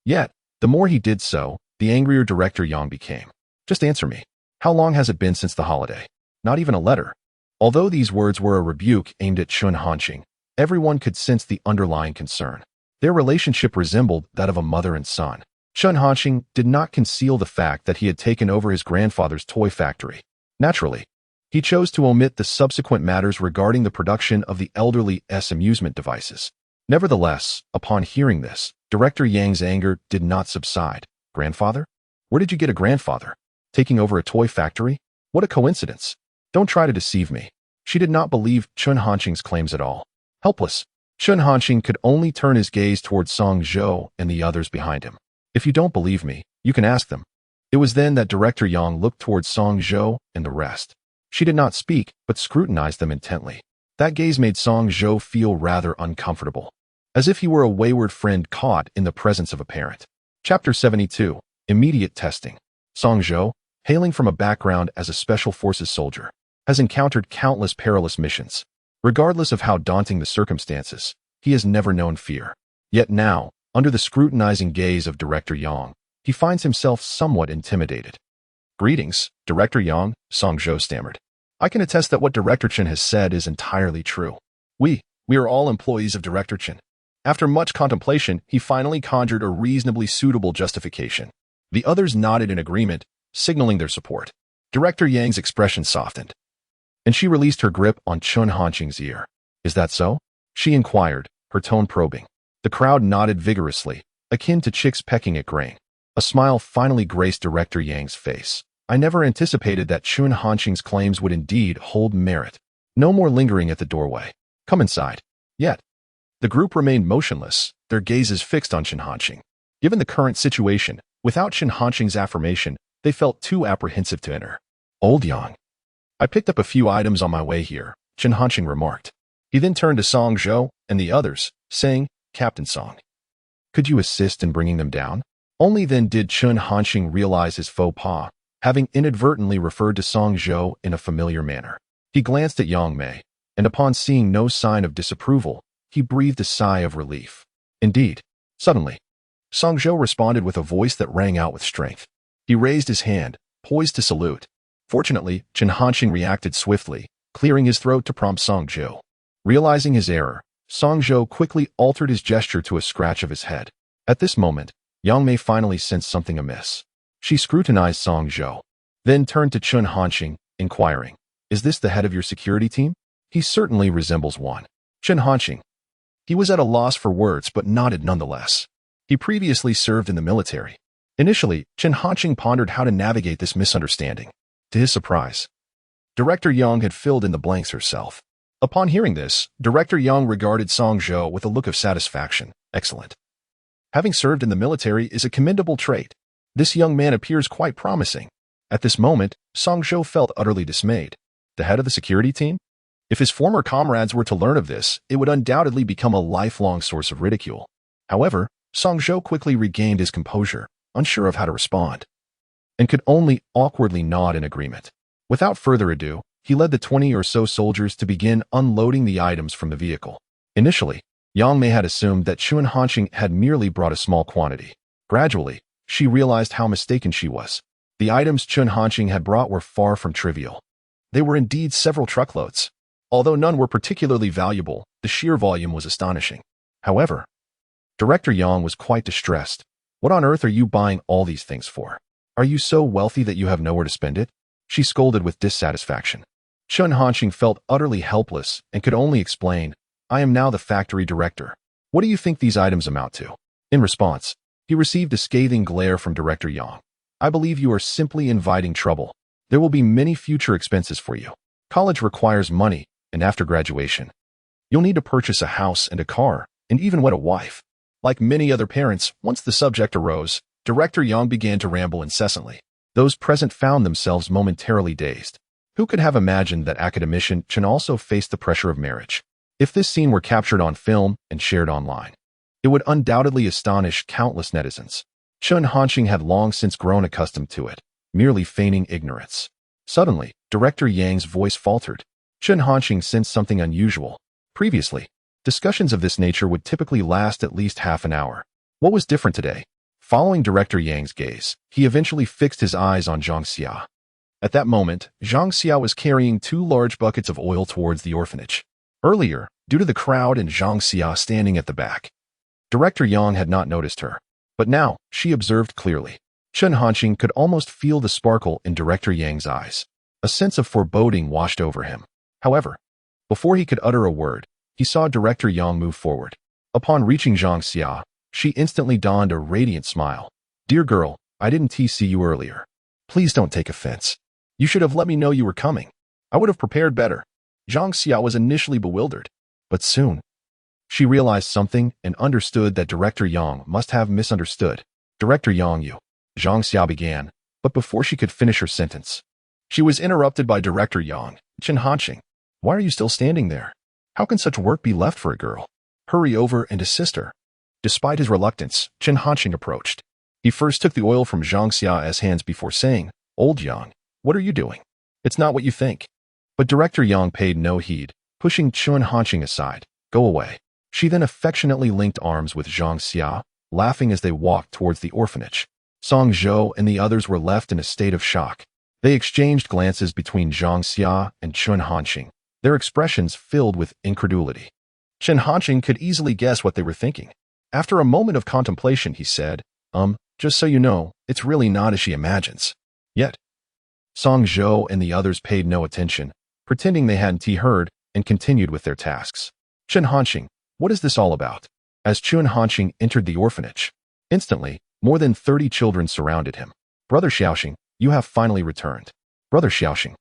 Yet, the more he did so, the angrier Director Yang became. "Just answer me. How long has it been since the holiday? Not even a letter." Although these words were a rebuke aimed at Chun Hanxing, everyone could sense the underlying concern. Their relationship resembled that of a mother and son. Chun Hanxing did not conceal the fact that he had taken over his grandfather's toy factory. Naturally, he chose to omit the subsequent matters regarding the production of the elderly's amusement devices. Nevertheless, upon hearing this, Director Yang's anger did not subside. "Grandfather? Where did you get a grandfather? Taking over a toy factory? What a coincidence. Don't try to deceive me." She did not believe Chun Hanxing's claims at all. Helpless, Chun Hanxing could only turn his gaze towards Song Zhou and the others behind him. "If you don't believe me, you can ask them." It was then that Director Yang looked towards Song Zhou and the rest. She did not speak, but scrutinized them intently. That gaze made Song Zhou feel rather uncomfortable, as if he were a wayward friend caught in the presence of a parent. Chapter 72. Immediate Testing. Song Zhou, hailing from a background as a Special Forces soldier, has encountered countless perilous missions. Regardless of how daunting the circumstances, he has never known fear. Yet now, under the scrutinizing gaze of Director Yang, he finds himself somewhat intimidated. "Greetings, Director Yang," Song Zhou stammered. "I can attest that what Director Chen has said is entirely true. We are all employees of Director Chen." After much contemplation, he finally conjured a reasonably suitable justification. The others nodded in agreement, signaling their support. Director Yang's expression softened, and she released her grip on Chun Hanxing's ear. "Is that so?" she inquired, her tone probing. The crowd nodded vigorously, akin to chicks pecking at grain. A smile finally graced Director Yang's face. "I never anticipated that Chun Hanxing's claims would indeed hold merit." No more lingering at the doorway. "Come inside." Yet, the group remained motionless, their gazes fixed on Chun Hanxing. Given the current situation, without Chun Hanxing's affirmation, they felt too apprehensive to enter. "Old Yang, I picked up a few items on my way here," Chun Hanxing remarked. He then turned to Song Zhou and the others, saying, "Captain Song, could you assist in bringing them down?" Only then did Chun Hanxing realize his faux pas, having inadvertently referred to Song Zhou in a familiar manner. He glanced at Yang Mei, and upon seeing no sign of disapproval, he breathed a sigh of relief. Indeed, suddenly, Song Zhou responded with a voice that rang out with strength. He raised his hand, poised to salute. Fortunately, Chun Hanxing reacted swiftly, clearing his throat to prompt Song Zhou. Realizing his error, Song Zhou quickly altered his gesture to a scratch of his head. At this moment, Yang Mei finally sensed something amiss. She scrutinized Song Zhou, then turned to Chun Hanxing, inquiring, "Is this the head of your security team? He certainly resembles one." Chun Hanxing. He was at a loss for words but nodded nonetheless. He previously served in the military. Initially, Chun Hanxing pondered how to navigate this misunderstanding. To his surprise, Director Yang had filled in the blanks herself. Upon hearing this, Director Yang regarded Song Zhou with a look of satisfaction. "Excellent. Having served in the military is a commendable trait. This young man appears quite promising." At this moment, Song Zhou felt utterly dismayed. The head of the security team? If his former comrades were to learn of this, it would undoubtedly become a lifelong source of ridicule. However, Song Zhou quickly regained his composure, unsure of how to respond, and could only awkwardly nod in agreement. Without further ado, he led the 20 or so soldiers to begin unloading the items from the vehicle. Initially, Yang Mei had assumed that Chun Hanxing had merely brought a small quantity. Gradually, she realized how mistaken she was. The items Chun Hanqing had brought were far from trivial. They were indeed several truckloads. Although none were particularly valuable, the sheer volume was astonishing. However, Director Yang was quite distressed. What on earth are you buying all these things for? Are you so wealthy that you have nowhere to spend it? She scolded with dissatisfaction. Chun Hanqing felt utterly helpless and could only explain, I am now the factory director. What do you think these items amount to? In response, he received a scathing glare from Director Yang. I believe you are simply inviting trouble. There will be many future expenses for you. College requires money, and after graduation, you'll need to purchase a house and a car, and even wed a wife. Like many other parents, once the subject arose, Director Yang began to ramble incessantly. Those present found themselves momentarily dazed. Who could have imagined that academician Chen also faced the pressure of marriage? If this scene were captured on film and shared online, it would undoubtedly astonish countless netizens. Chun Hanqing had long since grown accustomed to it, merely feigning ignorance. Suddenly, Director Yang's voice faltered. Chun Hanqing sensed something unusual. Previously, discussions of this nature would typically last at least half an hour. What was different today? Following Director Yang's gaze, he eventually fixed his eyes on Zhang Xia. At that moment, Zhang Xia was carrying 2 large buckets of oil towards the orphanage. Earlier, due to the crowd and Zhang Xia standing at the back, Director Yang had not noticed her. But now, she observed clearly. Chun Hanqing could almost feel the sparkle in Director Yang's eyes. A sense of foreboding washed over him. However, before he could utter a word, he saw Director Yang move forward. Upon reaching Zhang Xia, she instantly donned a radiant smile. Dear girl, I didn't see you earlier. Please don't take offense. You should have let me know you were coming. I would have prepared better. Zhang Xia was initially bewildered, but soon, she realized something and understood that Director Yang must have misunderstood. Director Yang, you, Zhang Xia began, but before she could finish her sentence, she was interrupted by Director Yang. Chun Hanqing, why are you still standing there? How can such work be left for a girl? Hurry over and assist her. Despite his reluctance, Chun Hanqing approached. He first took the oil from Zhang Xia's hands before saying, Old Yang, what are you doing? It's not what you think. But Director Yang paid no heed, pushing Chun Hanqing aside. Go away. She then affectionately linked arms with Zhang Xia, laughing as they walked towards the orphanage. Song Zhou and the others were left in a state of shock. They exchanged glances between Zhang Xia and Chun Hanqing, their expressions filled with incredulity. Chun Hanqing could easily guess what they were thinking. After a moment of contemplation, he said, just so you know, it's really not as she imagines. Yet, Song Zhou and the others paid no attention, pretending they hadn't heard, and continued with their tasks. Chun Hanqing, what is this all about? As Chun Hanqing entered the orphanage, instantly, more than 30 children surrounded him. Brother Xiaoxing, you have finally returned. Brother Xiaoxing,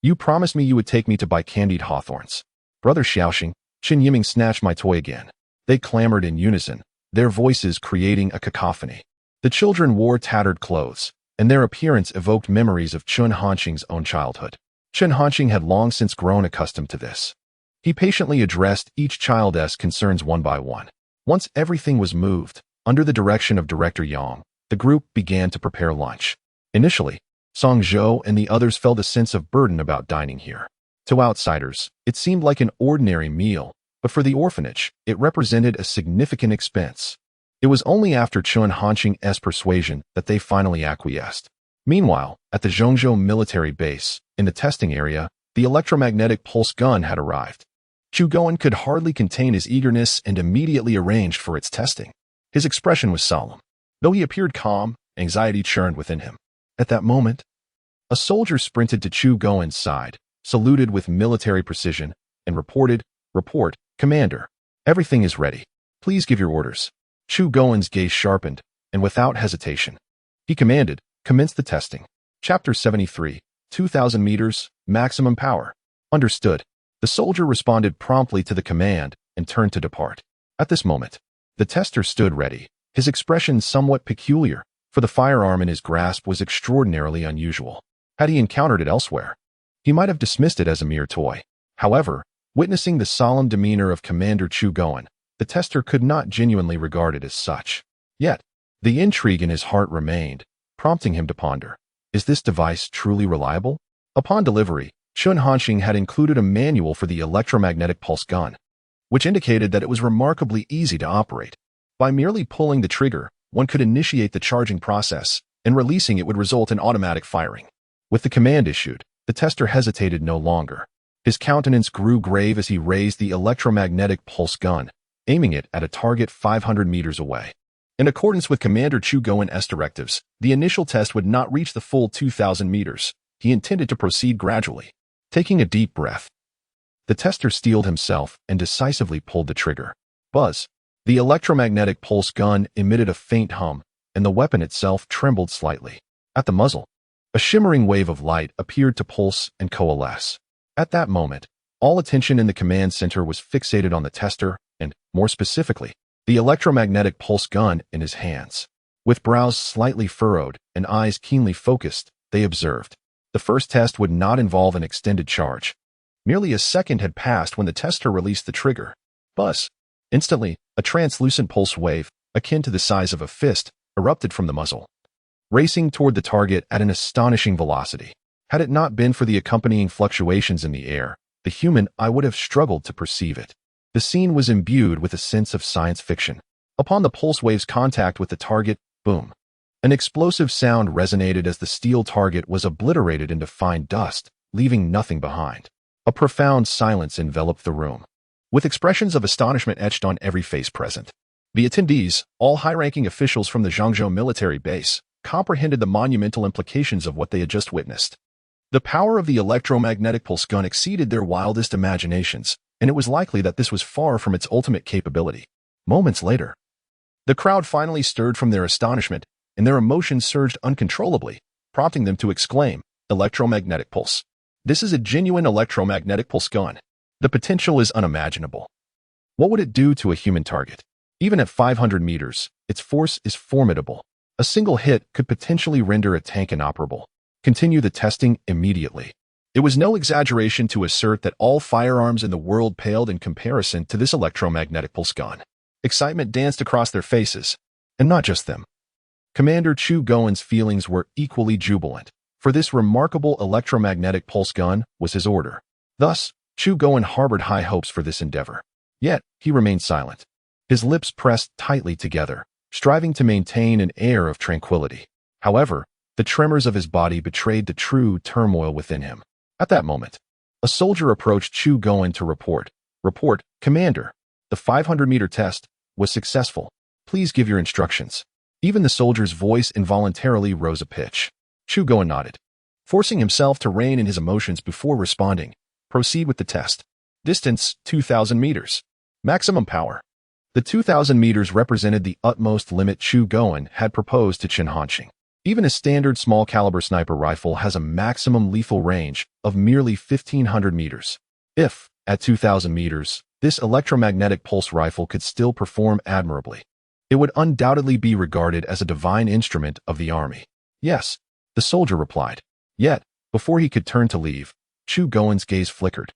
you promised me you would take me to buy candied hawthorns. Brother Xiaoxing, Qin Yiming snatched my toy again. They clamored in unison, their voices creating a cacophony. The children wore tattered clothes, and their appearance evoked memories of Chun Hanqing's own childhood. Chun Hanqing had long since grown accustomed to this. He patiently addressed each child's concerns one by one. Once everything was moved, under the direction of Director Yang, the group began to prepare lunch. Initially, Song Zhou and the others felt a sense of burden about dining here. To outsiders, it seemed like an ordinary meal, but for the orphanage, it represented a significant expense. It was only after Chun Hanqing's persuasion that they finally acquiesced. Meanwhile, at the Zhongzhou military base, in the testing area, the electromagnetic pulse gun had arrived. Chu Goen could hardly contain his eagerness and immediately arranged for its testing. His expression was solemn. Though he appeared calm, anxiety churned within him. At that moment, a soldier sprinted to Chu Goen's side, saluted with military precision, and reported, Report, Commander. Everything is ready. Please give your orders. Chu Goen's gaze sharpened, and without hesitation, he commanded, Commence the testing. Chapter 73, 2,000 meters, maximum power. Understood. The soldier responded promptly to the command and turned to depart. At this moment, the tester stood ready, his expression somewhat peculiar, for the firearm in his grasp was extraordinarily unusual. Had he encountered it elsewhere, he might have dismissed it as a mere toy. However, witnessing the solemn demeanor of Commander Chu Goen, the tester could not genuinely regard it as such. Yet, the intrigue in his heart remained, prompting him to ponder. Is this device truly reliable? Upon delivery, Chun Hanqing had included a manual for the electromagnetic pulse gun, which indicated that it was remarkably easy to operate. By merely pulling the trigger, one could initiate the charging process, and releasing it would result in automatic firing. With the command issued, the tester hesitated no longer. His countenance grew grave as he raised the electromagnetic pulse gun, aiming it at a target 500 meters away. In accordance with Commander Chu-Goen's directives, the initial test would not reach the full 2,000 meters. He intended to proceed gradually. Taking a deep breath, the tester steeled himself and decisively pulled the trigger. Buzz! The electromagnetic pulse gun emitted a faint hum, and the weapon itself trembled slightly. At the muzzle, a shimmering wave of light appeared to pulse and coalesce. At that moment, all attention in the command center was fixated on the tester and, more specifically, the electromagnetic pulse gun in his hands. With brows slightly furrowed and eyes keenly focused, they observed. The first test would not involve an extended charge. Merely a second had passed when the tester released the trigger. Buzz! Instantly, a translucent pulse wave, akin to the size of a fist, erupted from the muzzle, racing toward the target at an astonishing velocity. Had it not been for the accompanying fluctuations in the air, the human eye would have struggled to perceive it. The scene was imbued with a sense of science fiction. Upon the pulse wave's contact with the target, boom! An explosive sound resonated as the steel target was obliterated into fine dust, leaving nothing behind. A profound silence enveloped the room, with expressions of astonishment etched on every face present. The attendees, all high-ranking officials from the Zhangzhou military base, comprehended the monumental implications of what they had just witnessed. The power of the electromagnetic pulse gun exceeded their wildest imaginations, and it was likely that this was far from its ultimate capability. Moments later, the crowd finally stirred from their astonishment, and their emotions surged uncontrollably, prompting them to exclaim, "Electromagnetic pulse! This is a genuine electromagnetic pulse gun. The potential is unimaginable. What would it do to a human target? Even at 500 meters, its force is formidable. A single hit could potentially render a tank inoperable. Continue the testing immediately." It was no exaggeration to assert that all firearms in the world paled in comparison to this electromagnetic pulse gun. Excitement danced across their faces, and not just them. Commander Chu-Goen's feelings were equally jubilant, for this remarkable electromagnetic pulse gun was his order. Thus, Chu-Goen harbored high hopes for this endeavor. Yet, he remained silent, his lips pressed tightly together, striving to maintain an air of tranquility. However, the tremors of his body betrayed the true turmoil within him. At that moment, a soldier approached Chu-Goen to report. "Report, Commander. The 500-meter test was successful. Please give your instructions." Even the soldier's voice involuntarily rose a pitch. Chu-Goen nodded, forcing himself to rein in his emotions before responding. "Proceed with the test. Distance, 2,000 meters. Maximum power." The 2,000 meters represented the utmost limit Chu-Goen had proposed to Chen Hanqing. Even a standard small-caliber sniper rifle has a maximum lethal range of merely 1,500 meters. If, at 2,000 meters, this electromagnetic pulse rifle could still perform admirably, it would undoubtedly be regarded as a divine instrument of the army. "Yes," the soldier replied. Yet, before he could turn to leave, Chu-Goen's gaze flickered,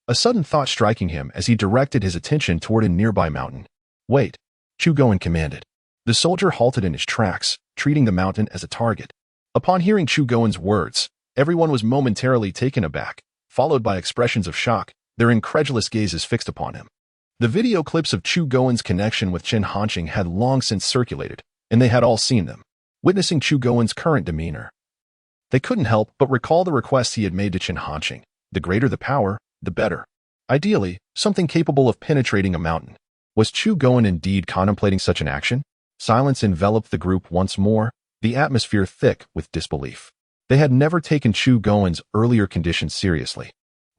a sudden thought striking him as he directed his attention toward a nearby mountain. "Wait," Chu-Goen commanded. The soldier halted in his tracks, treating the mountain as a target. Upon hearing Chu-Goen's words, everyone was momentarily taken aback, followed by expressions of shock, their incredulous gazes fixed upon him. The video clips of Chu-Goen's connection with Chen Hanqing had long since circulated, and they had all seen them. Witnessing Chu-Goen's current demeanor, they couldn't help but recall the request he had made to Chen Hanqing. The greater the power, the better. Ideally, something capable of penetrating a mountain. Was Chu-Goen indeed contemplating such an action? Silence enveloped the group once more, the atmosphere thick with disbelief. They had never taken Chu-Goen's earlier conditions seriously,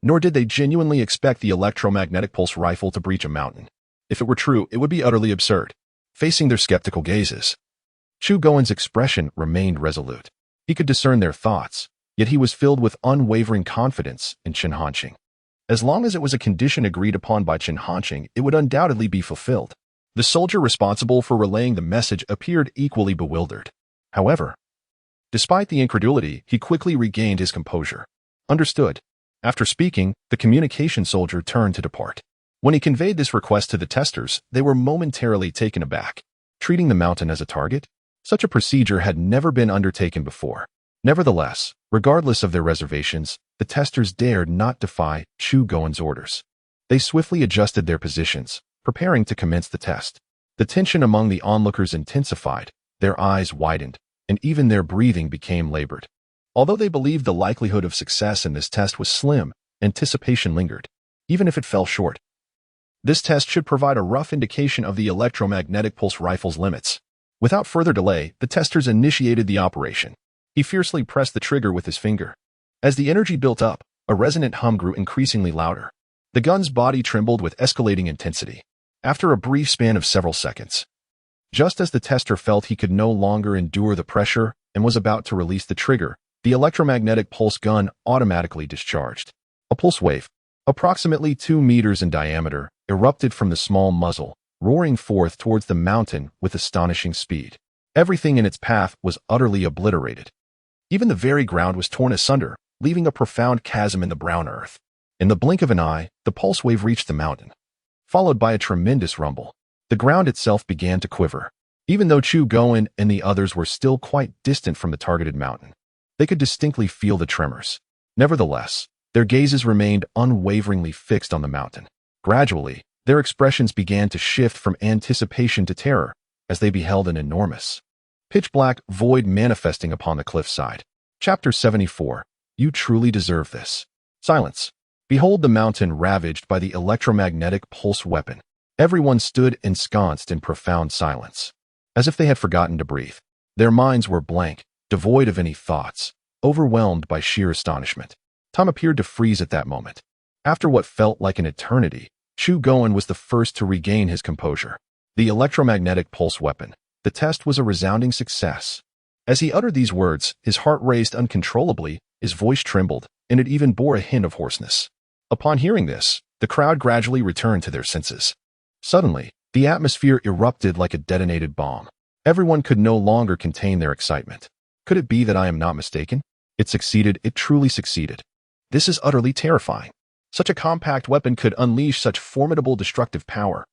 nor did they genuinely expect the electromagnetic pulse rifle to breach a mountain. If it were true, it would be utterly absurd. Facing their skeptical gazes, Chu-Goen's expression remained resolute. He could discern their thoughts, yet he was filled with unwavering confidence in Chen Hanqing. As long as it was a condition agreed upon by Chen Hanqing, it would undoubtedly be fulfilled. The soldier responsible for relaying the message appeared equally bewildered. However, despite the incredulity, he quickly regained his composure. "Understood." After speaking, the communication soldier turned to depart. When he conveyed this request to the testers, they were momentarily taken aback. Treating the mountain as a target? Such a procedure had never been undertaken before. Nevertheless, regardless of their reservations, the testers dared not defy Chu-Goen's orders. They swiftly adjusted their positions, preparing to commence the test. The tension among the onlookers intensified, Their eyes widened, and even their breathing became labored. Although they believed the likelihood of success in this test was slim, anticipation lingered, even if it fell short. This test should provide a rough indication of the electromagnetic pulse rifle's limits. Without further delay, the testers initiated the operation. He fiercely pressed the trigger with his finger. As the energy built up, a resonant hum grew increasingly louder. The gun's body trembled with escalating intensity. After a brief span of several seconds, just as the tester felt he could no longer endure the pressure and was about to release the trigger, the electromagnetic pulse gun automatically discharged. A pulse wave, approximately 2 meters in diameter, erupted from the small muzzle, roaring forth towards the mountain with astonishing speed. Everything in its path was utterly obliterated. Even the very ground was torn asunder, leaving a profound chasm in the brown earth. In the blink of an eye, the pulse wave reached the mountain, followed by a tremendous rumble. The ground itself began to quiver. Even though Chu Goen and the others were still quite distant from the targeted mountain, they could distinctly feel the tremors. Nevertheless, their gazes remained unwaveringly fixed on the mountain. Gradually, their expressions began to shift from anticipation to terror as they beheld an enormous, pitch-black void manifesting upon the cliffside. Chapter 74. You truly deserve this. Silence. Behold the mountain ravaged by the electromagnetic pulse weapon. Everyone stood ensconced in profound silence, as if they had forgotten to breathe. Their minds were blank, devoid of any thoughts, overwhelmed by sheer astonishment. Time appeared to freeze at that moment. After what felt like an eternity, Chu Goen was the first to regain his composure. The electromagnetic pulse weapon. The test was a resounding success. As he uttered these words, his heart raced uncontrollably, his voice trembled, and it even bore a hint of hoarseness. Upon hearing this, the crowd gradually returned to their senses. Suddenly, the atmosphere erupted like a detonated bomb. Everyone could no longer contain their excitement. Could it be that I am not mistaken? It succeeded, it truly succeeded. This is utterly terrifying. Such a compact weapon could unleash such formidable destructive power.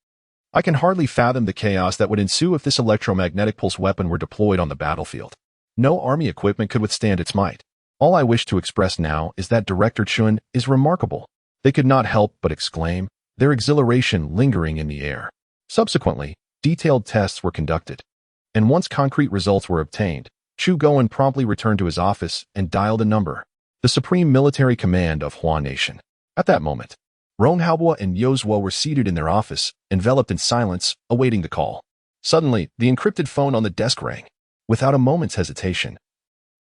I can hardly fathom the chaos that would ensue if this electromagnetic pulse weapon were deployed on the battlefield. No army equipment could withstand its might. All I wish to express now is that Director Chun is remarkable. They could not help but exclaim, their exhilaration lingering in the air. Subsequently, detailed tests were conducted, and once concrete results were obtained, Chu Goen promptly returned to his office and dialed a number. The Supreme Military Command of Hua Nation. At that moment, Rong Haobo and Yozhuo were seated in their office, enveloped in silence, awaiting the call. Suddenly, the encrypted phone on the desk rang. Without a moment's hesitation,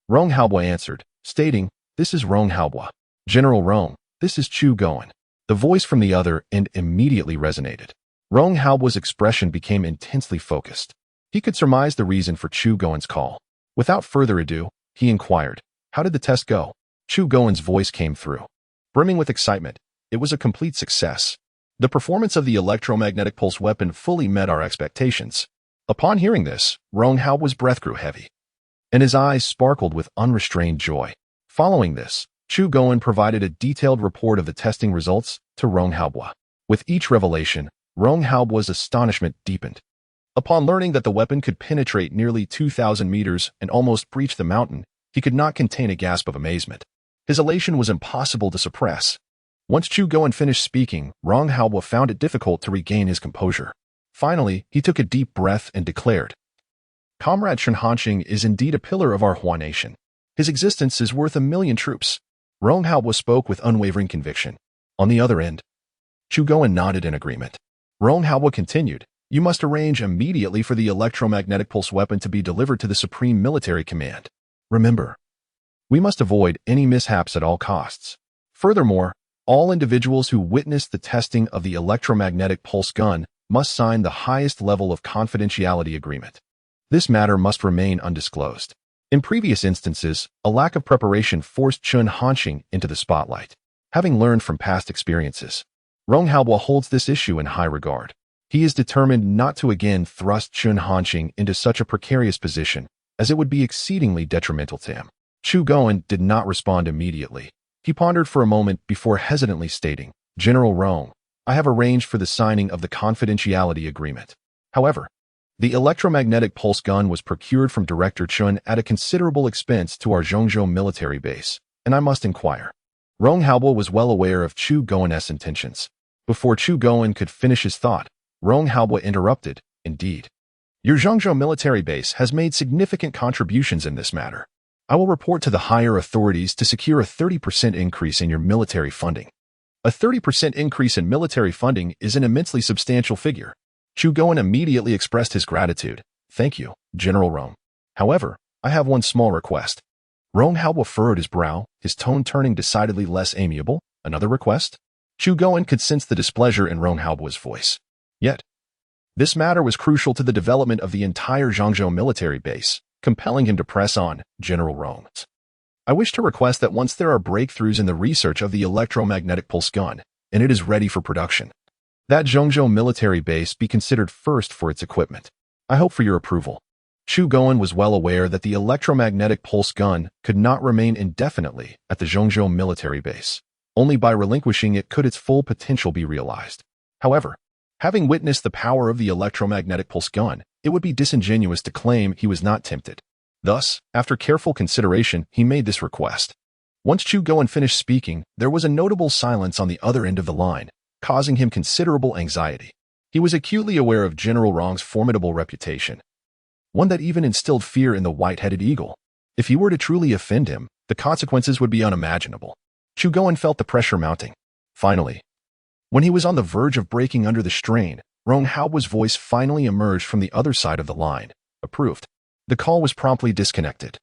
Rong Haobo answered, stating, "This is Rong Haobo. General Rong, this is Chu Goen." The voice from the other end immediately resonated. Rong Haobo's expression became intensely focused. He could surmise the reason for Chu Goen's call. Without further ado, he inquired, "How did the test go?" Chu Goen's voice came through, brimming with excitement. It was a complete success. The performance of the electromagnetic pulse weapon fully met our expectations. Upon hearing this, Rong Haobo's breath grew heavy, and his eyes sparkled with unrestrained joy. Following this, Chu Goen provided a detailed report of the testing results to Rong Haobo. With each revelation, Rong Haobo's astonishment deepened. Upon learning that the weapon could penetrate nearly 2,000 meters and almost breach the mountain, he could not contain a gasp of amazement. His elation was impossible to suppress. Once Chu Goen finished speaking, Rong Haobo found it difficult to regain his composure. Finally, he took a deep breath and declared, "Comrade Chen Hanqing is indeed a pillar of our Hua Nation. His existence is worth 1,000,000 troops." Rong Haobo spoke with unwavering conviction. On the other end, Chu Goen nodded in agreement. Rong Haobo continued, "You must arrange immediately for the electromagnetic pulse weapon to be delivered to the Supreme Military Command. Remember, we must avoid any mishaps at all costs. Furthermore, all individuals who witnessed the testing of the electromagnetic pulse gun must sign the highest level of confidentiality agreement. This matter must remain undisclosed." In previous instances, a lack of preparation forced Chen Hanqing into the spotlight. Having learned from past experiences, Rong Haobo holds this issue in high regard. He is determined not to again thrust Chen Hanqing into such a precarious position, as it would be exceedingly detrimental to him. Chu Goen did not respond immediately. He pondered for a moment before hesitantly stating, "General Rong, I have arranged for the signing of the confidentiality agreement. However, the electromagnetic pulse gun was procured from Director Chun at a considerable expense to our Zhongzhou military base, and I must inquire." Rong Haobo was well aware of Chu Goen's intentions. Before Chu Goen could finish his thought, Rong Haobo interrupted, "Indeed, Your Zhengzhou military base has made significant contributions in this matter. I will report to the higher authorities to secure a 30% increase in your military funding. A 30% increase in military funding is an immensely substantial figure. Chu Goen immediately expressed his gratitude. Thank you, General Rong. However, I have one small request. Rong Haobo furrowed his brow, his tone turning decidedly less amiable. Another request? Chu Goen could sense the displeasure in Rong Haobo's voice. Yet, this matter was crucial to the development of the entire Zhengzhou military base, compelling him to press on, General Rong. I wish to request that once there are breakthroughs in the research of the electromagnetic pulse gun, and it is ready for production, that Zhengzhou military base be considered first for its equipment. I hope for your approval. Chu Goen was well aware that the electromagnetic pulse gun could not remain indefinitely at the Zhengzhou military base. Only by relinquishing it could its full potential be realized. However, having witnessed the power of the electromagnetic pulse gun, it would be disingenuous to claim he was not tempted. Thus, after careful consideration, he made this request. Once Chu Goen finished speaking, there was a notable silence on the other end of the line, causing him considerable anxiety. He was acutely aware of General Rong's formidable reputation, one that even instilled fear in the white-headed eagle. If he were to truly offend him, the consequences would be unimaginable. Chu Goen felt the pressure mounting. Finally, when he was on the verge of breaking under the strain, Rong Haobo's voice finally emerged from the other side of the line. Approved. The call was promptly disconnected.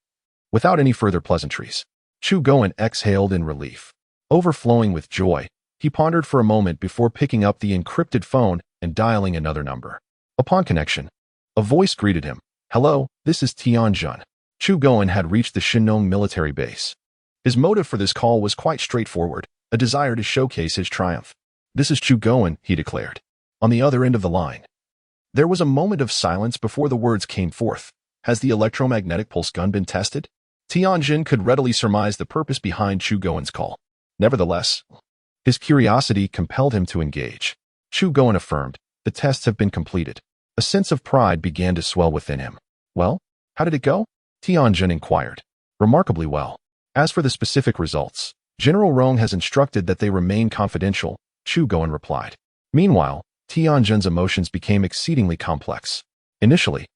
Without any further pleasantries, Chu Goen exhaled in relief. Overflowing with joy, he pondered for a moment before picking up the encrypted phone and dialing another number. Upon connection, a voice greeted him. Hello, this is Tianjun. Chu Goen had reached the Shinong military base. His motive for this call was quite straightforward, a desire to showcase his triumph. This is Chu Goen, he declared. On the other end of the line, there was a moment of silence before the words came forth. Has the electromagnetic pulse gun been tested? Tianjin could readily surmise the purpose behind Chu Goen's call. Nevertheless, his curiosity compelled him to engage. Chu Goen affirmed, the tests have been completed. A sense of pride began to swell within him. Well, how did it go? Tianjin inquired. Remarkably well. As for the specific results, General Rong has instructed that they remain confidential, Chu Goen replied. Meanwhile, Tianjin's emotions became exceedingly complex. Initially,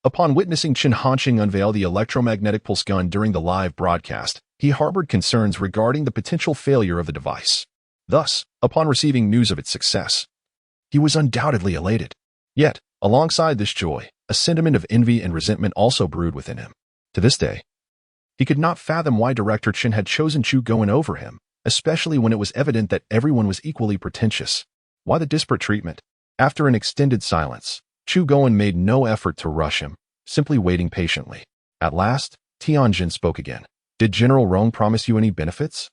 upon witnessing Chen Hanqing unveil the electromagnetic pulse gun during the live broadcast, he harbored concerns regarding the potential failure of the device. Thus, upon receiving news of its success, he was undoubtedly elated. Yet, alongside this joy, a sentiment of envy and resentment also brewed within him. To this day, he could not fathom why Director Chen had chosen Chu Goen over him, especially when it was evident that everyone was equally pretentious. Why the disparate treatment? After an extended silence, Chu Goen made no effort to rush him, simply waiting patiently. At last, Tianjin spoke again. Did General Rong promise you any benefits?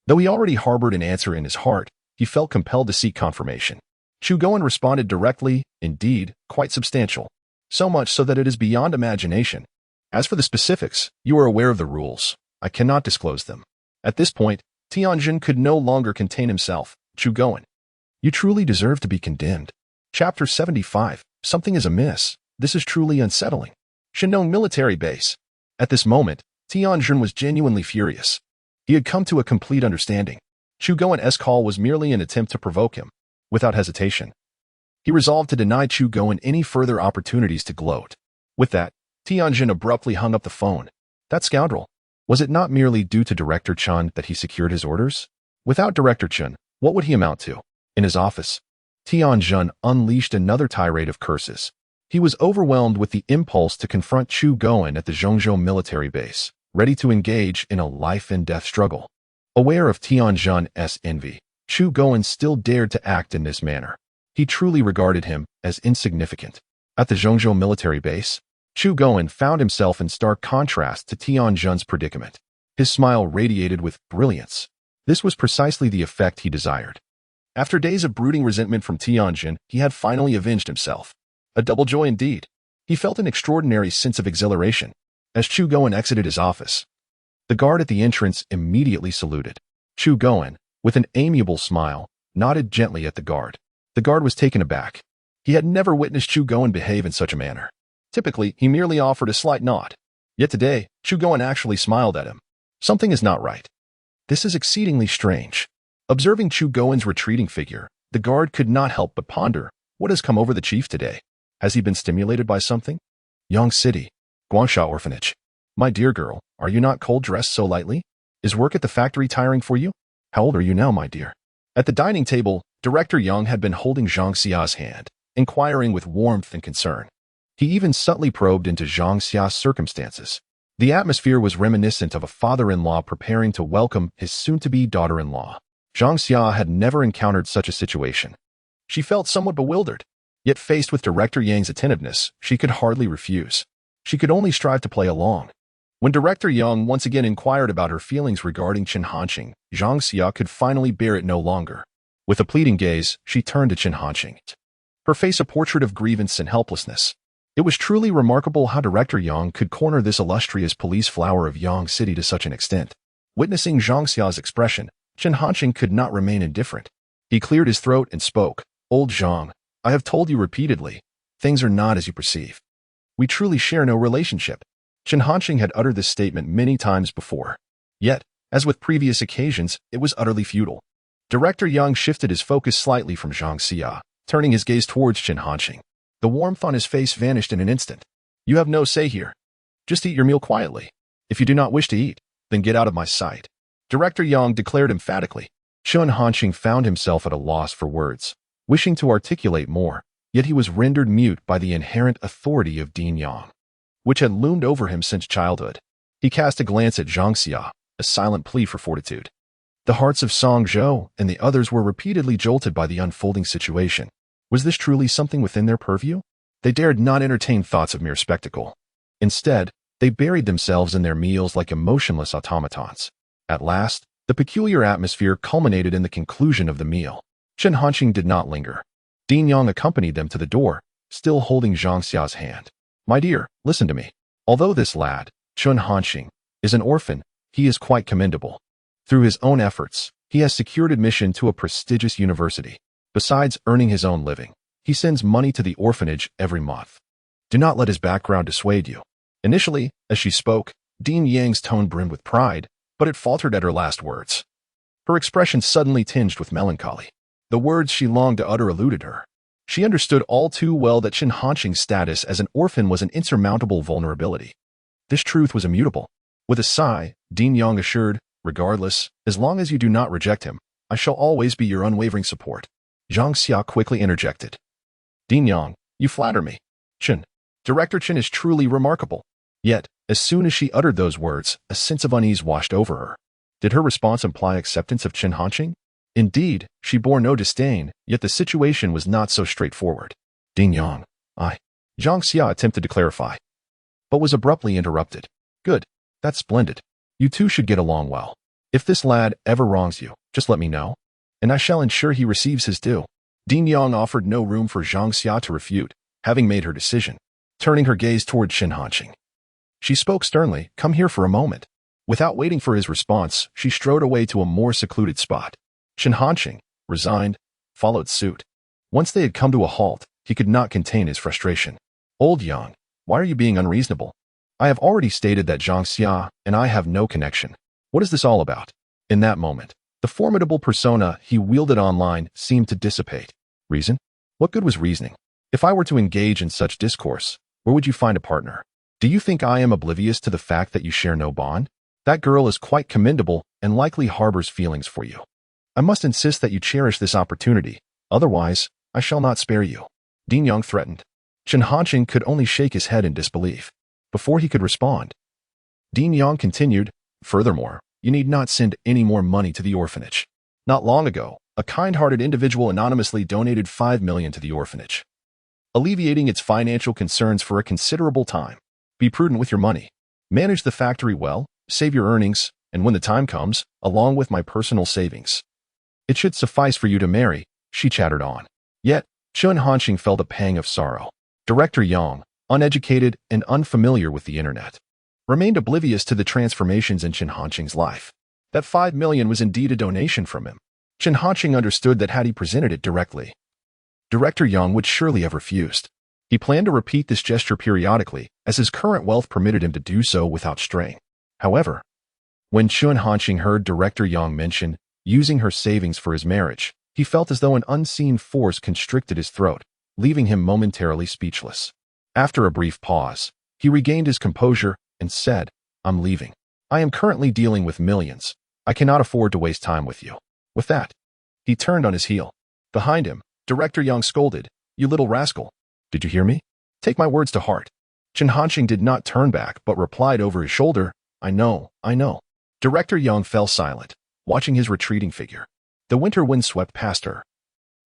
Though he already harbored an answer in his heart, he felt compelled to seek confirmation. Chu Goen responded directly, indeed, quite substantial. So much so that it is beyond imagination. As for the specifics, you are aware of the rules. I cannot disclose them. At this point, Tianjin could no longer contain himself. Chu Goen, you truly deserve to be condemned. Chapter 75. Something is amiss. This is truly unsettling. Shinong military base. At this moment, Tianjin was genuinely furious. He had come to a complete understanding. Chu Goen's call was merely an attempt to provoke him. Without hesitation, he resolved to deny Chu Goen any further opportunities to gloat. With that, Tianjin abruptly hung up the phone. That scoundrel. Was it not merely due to Director Chen that he secured his orders? Without Director Chen, what would he amount to? In his office, Tianjin unleashed another tirade of curses. He was overwhelmed with the impulse to confront Chu Goen at the Zhengzhou military base, ready to engage in a life-and-death struggle. Aware of Tianjin's envy, Chu Goen still dared to act in this manner. He truly regarded him as insignificant. At the Zhengzhou military base, Chu Goen found himself in stark contrast to Tianjin's predicament. His smile radiated with brilliance. This was precisely the effect he desired. After days of brooding resentment from Tianjin, he had finally avenged himself. A double joy indeed. He felt an extraordinary sense of exhilaration. As Chu Goen exited his office, the guard at the entrance immediately saluted. Chu Goen, with an amiable smile, nodded gently at the guard. The guard was taken aback. He had never witnessed Chu Goen behave in such a manner. Typically, he merely offered a slight nod. Yet today, Chu Goen actually smiled at him. Something is not right. This is exceedingly strange. Observing Chu Goen's retreating figure, the guard could not help but ponder, what has come over the chief today? Has he been stimulated by something? Yang City, Guangsha Orphanage. My dear girl, are you not cold dressed so lightly? Is work at the factory tiring for you? How old are you now, my dear? At the dining table, Director Yang had been holding Zhang Xia's hand, inquiring with warmth and concern. He even subtly probed into Zhang Xia's circumstances. The atmosphere was reminiscent of a father-in-law preparing to welcome his soon-to-be daughter-in-law. Zhang Xia had never encountered such a situation. She felt somewhat bewildered, yet faced with Director Yang's attentiveness, she could hardly refuse. She could only strive to play along. When Director Yang once again inquired about her feelings regarding Chen Hanqing, Zhang Xia could finally bear it no longer. With a pleading gaze, she turned to Chen Hanqing. Her face a portrait of grievance and helplessness. It was truly remarkable how Director Yang could corner this illustrious police flower of Yang City to such an extent. Witnessing Zhang Xia's expression, Chen Hanqing could not remain indifferent. He cleared his throat and spoke. Old Zhang, I have told you repeatedly, things are not as you perceive. We truly share no relationship. Chen Hanqing had uttered this statement many times before. Yet, as with previous occasions, it was utterly futile. Director Yang shifted his focus slightly from Zhang Xia, turning his gaze towards Chen Hanqing. The warmth on his face vanished in an instant. You have no say here. Just eat your meal quietly. If you do not wish to eat, then get out of my sight. Director Yang declared emphatically. Chen Hanqing found himself at a loss for words, wishing to articulate more, yet he was rendered mute by the inherent authority of Dean Yang, which had loomed over him since childhood. He cast a glance at Zhang Xia, a silent plea for fortitude. The hearts of Song Zhou and the others were repeatedly jolted by the unfolding situation. Was this truly something within their purview? They dared not entertain thoughts of mere spectacle. Instead, they buried themselves in their meals like emotionless automatons. At last, the peculiar atmosphere culminated in the conclusion of the meal. Chen Hanqing did not linger. Dean Yang accompanied them to the door, still holding Zhang Xia's hand. My dear, listen to me. Although this lad, Chen Hanqing, is an orphan, he is quite commendable. Through his own efforts, he has secured admission to a prestigious university. Besides earning his own living, he sends money to the orphanage every month. Do not let his background dissuade you. Initially, as she spoke, Dean Yang's tone brimmed with pride, but it faltered at her last words. Her expression suddenly tinged with melancholy. The words she longed to utter eluded her. She understood all too well that Chen Hanqing's status as an orphan was an insurmountable vulnerability. This truth was immutable. With a sigh, Dean Yang assured, regardless, as long as you do not reject him, I shall always be your unwavering support. Zhang Xia quickly interjected. Dean Yang, you flatter me. Chen, Director Chen is truly remarkable. Yet, as soon as she uttered those words, a sense of unease washed over her. Did her response imply acceptance of Chen Hanqing? Indeed, she bore no disdain, yet the situation was not so straightforward. Dean Yang, Zhang Xia attempted to clarify, but was abruptly interrupted. Good, that's splendid. You two should get along well. If this lad ever wrongs you, just let me know, and I shall ensure he receives his due. Dean Yang offered no room for Zhang Xia to refute, having made her decision. Turning her gaze toward Chen Hanqing, she spoke sternly, come here for a moment. Without waiting for his response, she strode away to a more secluded spot. Chen Hanqing, resigned, followed suit. Once they had come to a halt, he could not contain his frustration. Old Yang, why are you being unreasonable? I have already stated that Zhang Xia and I have no connection. What is this all about? In that moment, the formidable persona he wielded online seemed to dissipate. Reason? What good was reasoning? If I were to engage in such discourse, where would you find a partner? Do you think I am oblivious to the fact that you share no bond? That girl is quite commendable and likely harbors feelings for you. I must insist that you cherish this opportunity, otherwise, I shall not spare you. Dean Yang threatened. Chen Hanqing could only shake his head in disbelief. Before he could respond, Dean Yang continued, furthermore, you need not send any more money to the orphanage. Not long ago, a kind-hearted individual anonymously donated 5 million to the orphanage, alleviating its financial concerns for a considerable time. Be prudent with your money. Manage the factory well, save your earnings, and when the time comes, along with my personal savings, it should suffice for you to marry, she chattered on. Yet, Chen Hanqing felt a pang of sorrow. Director Yang, uneducated and unfamiliar with the internet, remained oblivious to the transformations in Chen Hanqing's life. That 5 million was indeed a donation from him. Chen Hanqing understood that had he presented it directly, Director Yang would surely have refused. He planned to repeat this gesture periodically, as his current wealth permitted him to do so without strain. However, when Chen Hanqing heard Director Yang mention using her savings for his marriage, he felt as though an unseen force constricted his throat. leaving him momentarily speechless. After a brief pause, he regained his composure and said, "I'm leaving. I am currently dealing with millions. I cannot afford to waste time with you." With that, he turned on his heel. Behind him, Director Yang scolded, "You little rascal. Did you hear me? Take my words to heart." Chen Hanqing did not turn back but replied over his shoulder, I know. Director Yang fell silent, watching his retreating figure. The winter wind swept past her,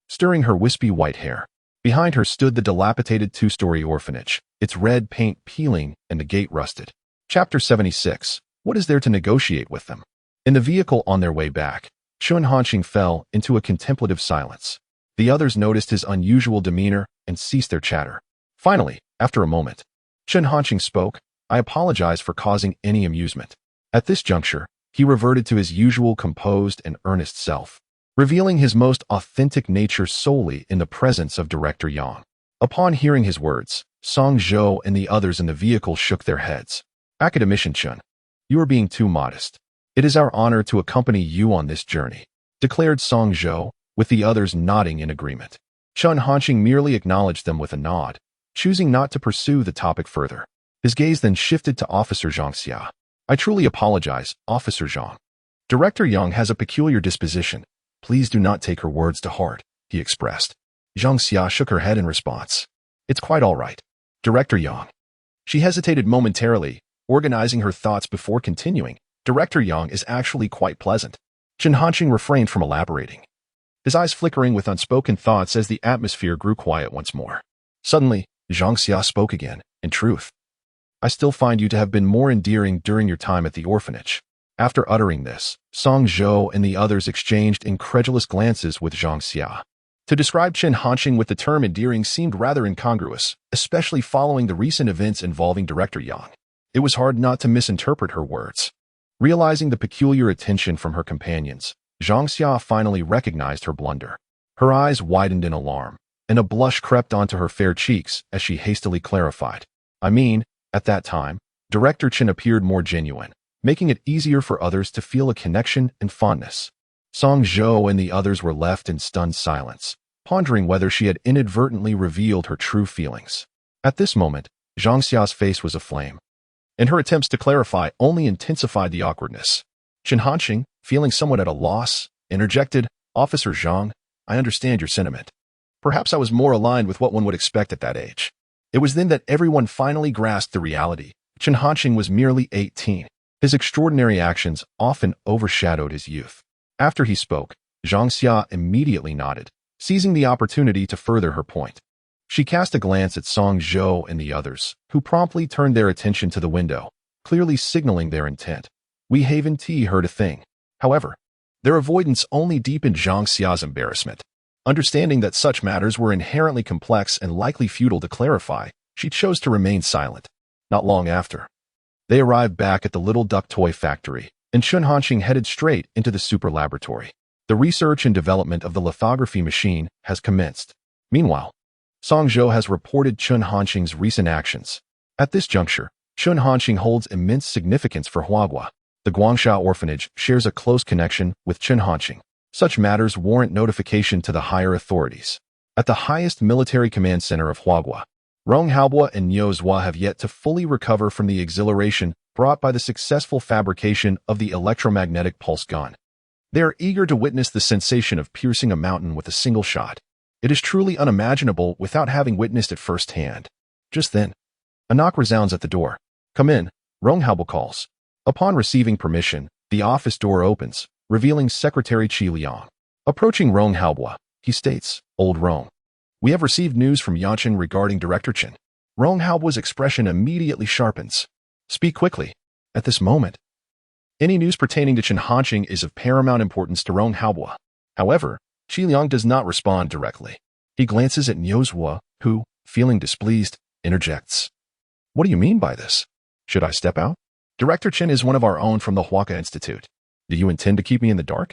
stirring her wispy white hair. Behind her stood the dilapidated two-story orphanage, its red paint peeling and the gate rusted. Chapter 76. What is there to negotiate with them? In the vehicle on their way back, Chen Hanqing fell into a contemplative silence. The others noticed his unusual demeanor and ceased their chatter. Finally, after a moment, Chen Hanqing spoke, "I apologize for causing any amusement." At this juncture, he reverted to his usual composed and earnest self, revealing his most authentic nature solely in the presence of Director Yang. Upon hearing his words, Song Zhou and the others in the vehicle shook their heads. "Academician Chen, you are being too modest. It is our honor to accompany you on this journey," declared Song Zhou, with the others nodding in agreement. Chen Hanqing merely acknowledged them with a nod, choosing not to pursue the topic further. His gaze then shifted to Officer Zhang Xia. "I truly apologize, Officer Zhang. Director Yang has a peculiar disposition. Please do not take her words to heart," he expressed. Zhang Xia shook her head in response. "It's quite all right, Director Yang." She hesitated momentarily, organizing her thoughts before continuing. "Director Yang is actually quite pleasant." Chen Hanqing refrained from elaborating, his eyes flickering with unspoken thoughts as the atmosphere grew quiet once more. Suddenly, Zhang Xia spoke again. "In truth, I still find you to have been more endearing during your time at the orphanage." After uttering this, Song Zhou and the others exchanged incredulous glances with Zhang Xia. To describe Chen Hanqing with the term endearing seemed rather incongruous, especially following the recent events involving Director Yang. It was hard not to misinterpret her words. Realizing the peculiar attention from her companions, Zhang Xia finally recognized her blunder. Her eyes widened in alarm, and a blush crept onto her fair cheeks as she hastily clarified. At that time, Director Chen appeared more genuine, making it easier for others to feel a connection and fondness. Song Zhou and the others were left in stunned silence, pondering whether she had inadvertently revealed her true feelings. At this moment, Zhang Xia's face was aflame, and her attempts to clarify only intensified the awkwardness. Chen Hanqing, feeling somewhat at a loss, interjected, "Officer Zhang, I understand your sentiment. Perhaps I was more aligned with what one would expect at that age." It was then that everyone finally grasped the reality. Chen Hanqing was merely 18. His extraordinary actions often overshadowed his youth. After he spoke, Zhang Xia immediately nodded, seizing the opportunity to further her point. She cast a glance at Song Zhou and the others, who promptly turned their attention to the window, clearly signaling their intent. Wei Haven T heard a thing. However, their avoidance only deepened Zhang Xia's embarrassment. Understanding that such matters were inherently complex and likely futile to clarify, she chose to remain silent. Not long after, they arrived back at the little duck toy factory, and Chen Hanqing headed straight into the super laboratory. The research and development of the lithography machine has commenced. Meanwhile, Song Zhou has reported Chen Hanqing's recent actions. At this juncture, Chen Hanqing holds immense significance for Huagua. The Guangsha orphanage shares a close connection with Chen Hanqing. Such matters warrant notification to the higher authorities. At the highest military command center of Huagua, Rong Haobua and Niu Zhua have yet to fully recover from the exhilaration brought by the successful fabrication of the electromagnetic pulse gun. They are eager to witness the sensation of piercing a mountain with a single shot. It is truly unimaginable without having witnessed it firsthand. Just then, a knock resounds at the door. "Come in," Rong Haobua calls. Upon receiving permission, the office door opens, revealing Secretary Qi Liang. Approaching Rong Haobua, he states, "Old Rong, we have received news from Yanqing regarding Director Chen." Rong Haobua's expression immediately sharpens. "Speak quickly." At this moment, any news pertaining to Chen Hanqing is of paramount importance to Rong Haobua. However, Qi Liang does not respond directly. He glances at Niu Zhua, who, feeling displeased, interjects. "What do you mean by this? Should I step out? Director Chen is one of our own from the Huaka Institute. Do you intend to keep me in the dark?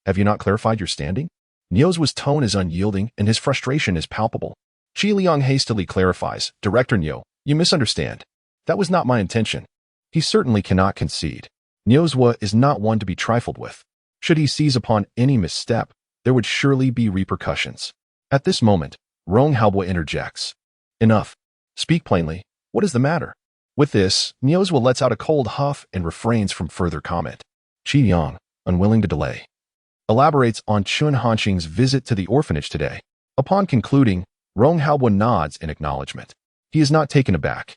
Have you not clarified your standing?" Niu Zhua's tone is unyielding and his frustration is palpable. Qi Liang hastily clarifies, "Director Niu, you misunderstand. That was not my intention." He certainly cannot concede. Niu Zhua is not one to be trifled with. Should he seize upon any misstep, there would surely be repercussions. At this moment, Rong Haobo interjects. Enough. Speak plainly. What is the matter? With this, Nyozwa lets out a cold huff and refrains from further comment. Qi Yang, unwilling to delay, elaborates on Chun Hanqing's visit to the orphanage today. Upon concluding, Rong Haobo nods in acknowledgement. He is not taken aback.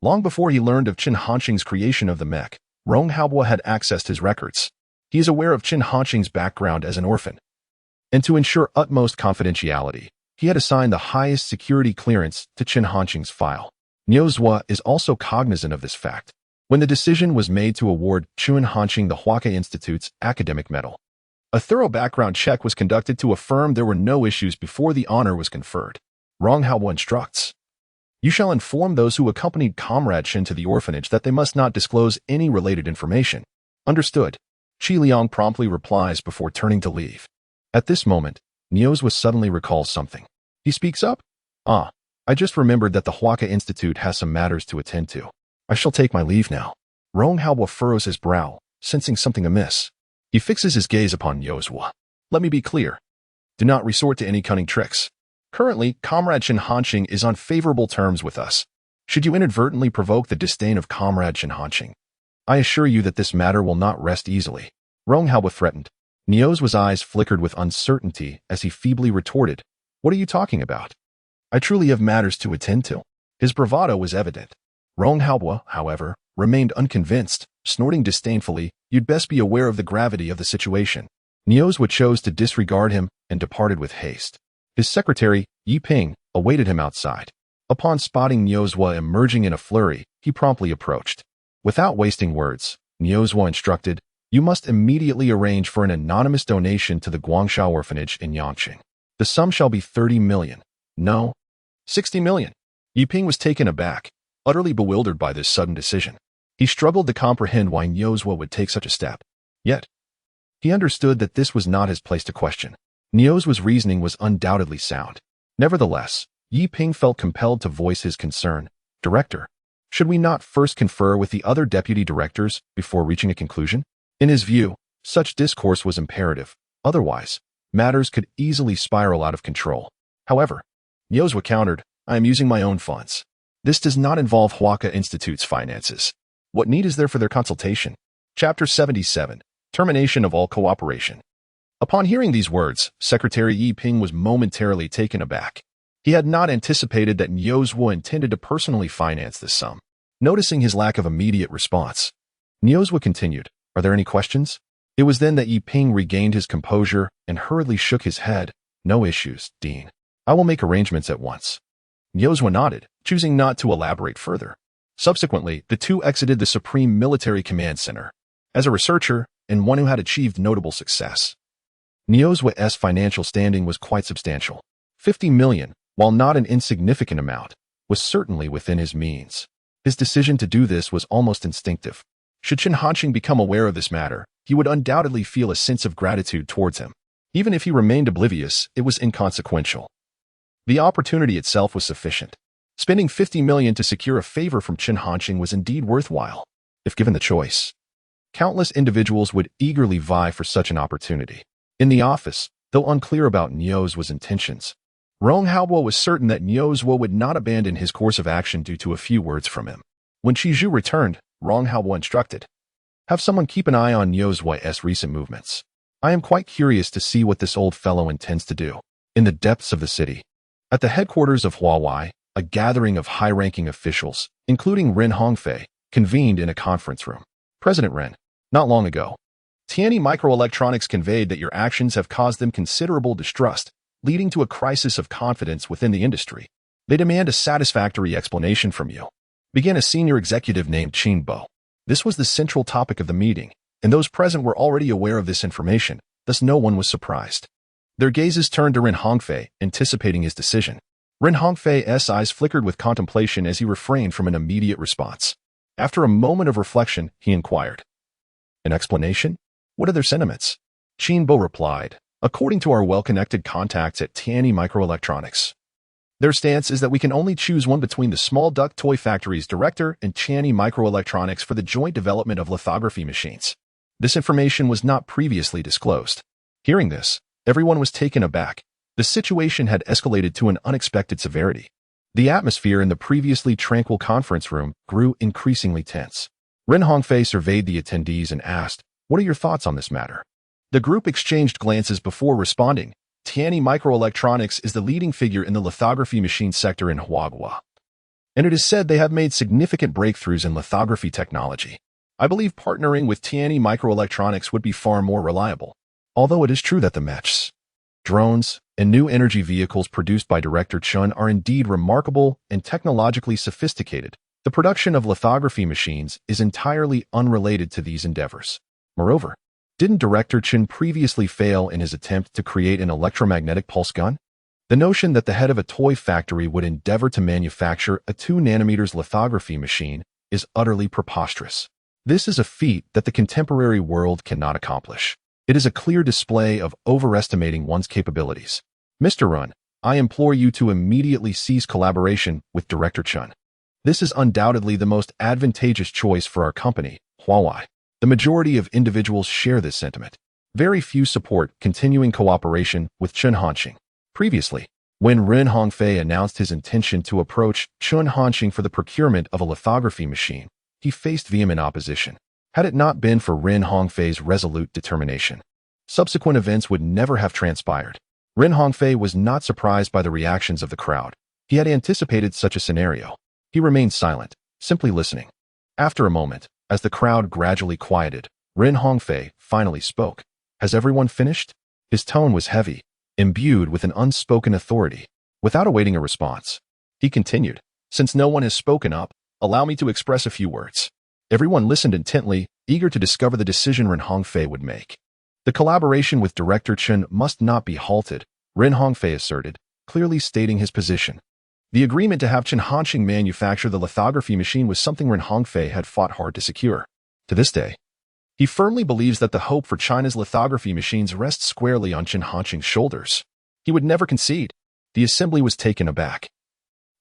Long before he learned of Chun Hanqing's creation of the mech, Rong Haobo had accessed his records. He is aware of Chun Hanqing's background as an orphan. And to ensure utmost confidentiality, he had assigned the highest security clearance to Chun Hanqing's file. Nyozwa is also cognizant of this fact when the decision was made to award Chun Hanqing the Huake Institute's academic medal. A thorough background check was conducted to affirm there were no issues before the honor was conferred. Rong Haobo instructs. You shall inform those who accompanied Comrade Shin to the orphanage that they must not disclose any related information. Understood. Qi Liang promptly replies before turning to leave. At this moment, Nyozwa suddenly recalls something. He speaks up. I just remembered that the Huake Institute has some matters to attend to. I shall take my leave now. Rong Haobo furrows his brow, sensing something amiss. He fixes his gaze upon Nyozwa. Let me be clear. Do not resort to any cunning tricks. Currently, Comrade Chun Hanqing is on favorable terms with us. Should you inadvertently provoke the disdain of Comrade Chun Hanqing, I assure you that this matter will not rest easily. Rong Haobo threatened. Nyozwa's eyes flickered with uncertainty as he feebly retorted, What are you talking about? I truly have matters to attend to. His bravado was evident. Rong Haobo, however, remained unconvinced, snorting disdainfully, You'd best be aware of the gravity of the situation. Nyozwa chose to disregard him and departed with haste. His secretary, Yi Ping, awaited him outside. Upon spotting Nyozwa emerging in a flurry, he promptly approached. Without wasting words, Nyozwa instructed, You must immediately arrange for an anonymous donation to the Guangsha orphanage in Yangqing. The sum shall be 30 million. No, 60 million. Yi Ping was taken aback, utterly bewildered by this sudden decision. He struggled to comprehend why Nyozwa would take such a step. Yet, he understood that this was not his place to question. Nyozwa's reasoning was undoubtedly sound. Nevertheless, Yi Ping felt compelled to voice his concern. Director, should we not first confer with the other deputy directors before reaching a conclusion? In his view, such discourse was imperative. Otherwise, matters could easily spiral out of control. However, Nyozwa countered, I am using my own funds. This does not involve Huake Institute's finances. What need is there for their consultation? Chapter 77. Termination of all cooperation. Upon hearing these words, Secretary Yi Ping was momentarily taken aback. He had not anticipated that Nyozwa intended to personally finance this sum. Noticing his lack of immediate response, Nyozwa continued, Are there any questions? It was then that Yi Ping regained his composure and hurriedly shook his head. No issues, Dean. I will make arrangements at once. Nyozwa nodded, choosing not to elaborate further. Subsequently, the two exited the Supreme Military Command Center. As a researcher, and one who had achieved notable success, Nyozwa's financial standing was quite substantial. 50 million, while not an insignificant amount, was certainly within his means. His decision to do this was almost instinctive. Should Chun Hanqing become aware of this matter, he would undoubtedly feel a sense of gratitude towards him. Even if he remained oblivious, it was inconsequential. The opportunity itself was sufficient. Spending 50 million to secure a favor from Chun Hanqing was indeed worthwhile, if given the choice. Countless individuals would eagerly vie for such an opportunity. In the office, though unclear about Nyozwa's intentions, Rong Haobo was certain that Nyozwa would not abandon his course of action due to a few words from him. When Shiju returned, Rong Haobo instructed, Have someone keep an eye on Nyozwa's recent movements. I am quite curious to see what this old fellow intends to do. In the depths of the city, at the headquarters of Huawei, a gathering of high-ranking officials, including Ren Hongfei, convened in a conference room. President Ren, not long ago, Tianyi Microelectronics conveyed that your actions have caused them considerable distrust, leading to a crisis of confidence within the industry. They demand a satisfactory explanation from you. Began a senior executive named Qin Bo. This was the central topic of the meeting, and those present were already aware of this information, thus no one was surprised. Their gazes turned to Ren Hongfei, anticipating his decision. Ren Hongfei's eyes flickered with contemplation as he refrained from an immediate response. After a moment of reflection, he inquired, An explanation? What are their sentiments? Qin Bo replied, According to our well-connected contacts at Tianyi Microelectronics, their stance is that we can only choose one between the Small Duck Toy Factory's director and Tianyi Microelectronics for the joint development of lithography machines. This information was not previously disclosed. Hearing this, everyone was taken aback. The situation had escalated to an unexpected severity. The atmosphere in the previously tranquil conference room grew increasingly tense. Ren Hongfei surveyed the attendees and asked, "What are your thoughts on this matter?" The group exchanged glances before responding. Tianyi Microelectronics is the leading figure in the lithography machine sector in Huagua, and it is said they have made significant breakthroughs in lithography technology. I believe partnering with Tianyi Microelectronics would be far more reliable. Although it is true that the mechs, drones, and new energy vehicles produced by Director Chun are indeed remarkable and technologically sophisticated, the production of lithography machines is entirely unrelated to these endeavors. Moreover, didn't Director Chun previously fail in his attempt to create an electromagnetic pulse gun? The notion that the head of a toy factory would endeavor to manufacture a 2 nanometers lithography machine is utterly preposterous. This is a feat that the contemporary world cannot accomplish. It is a clear display of overestimating one's capabilities. Mr. Run, I implore you to immediately cease collaboration with Director Chun. This is undoubtedly the most advantageous choice for our company, Huawei. The majority of individuals share this sentiment. Very few support continuing cooperation with Chun Hanxing. Previously, when Ren Hongfei announced his intention to approach Chun Hanxing for the procurement of a lithography machine, he faced vehement opposition. Had it not been for Ren Hongfei's resolute determination, subsequent events would never have transpired. Ren Hongfei was not surprised by the reactions of the crowd. He had anticipated such a scenario. He remained silent, simply listening. After a moment, as the crowd gradually quieted, Ren Hongfei finally spoke. "Has everyone finished?" His tone was heavy, imbued with an unspoken authority. Without awaiting a response, he continued, "Since no one has spoken up, allow me to express a few words." Everyone listened intently, eager to discover the decision Ren Hongfei would make. The collaboration with Director Chun must not be halted, Ren Hongfei asserted, clearly stating his position. The agreement to have Chun Hanxing manufacture the lithography machine was something Ren Hongfei had fought hard to secure. To this day, he firmly believes that the hope for China's lithography machines rests squarely on Chun Hanxing's shoulders. He would never concede. The assembly was taken aback.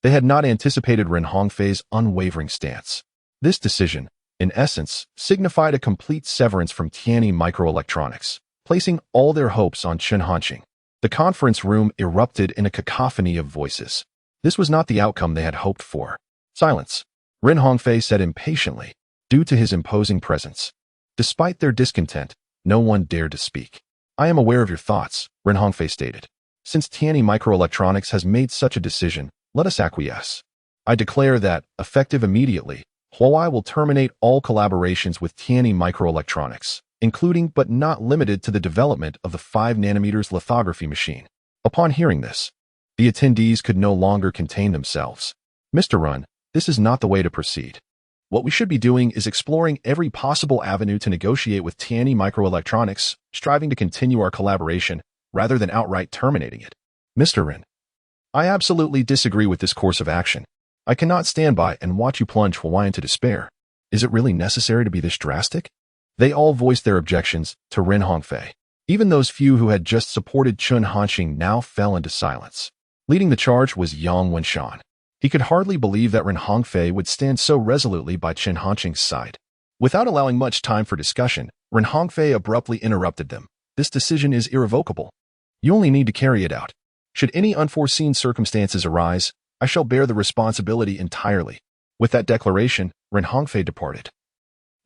They had not anticipated Ren Hongfei's unwavering stance. This decision, in essence, signified a complete severance from Tianyi Microelectronics, placing all their hopes on Chun Hanxing. The conference room erupted in a cacophony of voices. This was not the outcome they had hoped for. Silence, Ren Hongfei said impatiently, due to his imposing presence. Despite their discontent, no one dared to speak. "I am aware of your thoughts," Ren Hongfei stated. "Since Tianyi Microelectronics has made such a decision, let us acquiesce. I declare that, effective immediately, Huawei will terminate all collaborations with Tianyi Microelectronics, including but not limited to the development of the 5 nanometers lithography machine." Upon hearing this, the attendees could no longer contain themselves. "Mr. Run, this is not the way to proceed. What we should be doing is exploring every possible avenue to negotiate with Tianyi Microelectronics, striving to continue our collaboration rather than outright terminating it." "Mr. Ren, I absolutely disagree with this course of action. I cannot stand by and watch you plunge Huawei into despair. Is it really necessary to be this drastic?" They all voiced their objections to Ren Hongfei. Even those few who had just supported Chun Hanxing now fell into silence. Leading the charge was Yang Wenshan. He could hardly believe that Ren Hongfei would stand so resolutely by Chun Hanxing's side. Without allowing much time for discussion, Ren Hongfei abruptly interrupted them. "This decision is irrevocable. You only need to carry it out. Should any unforeseen circumstances arise, I shall bear the responsibility entirely." With that declaration, Ren Hongfei departed,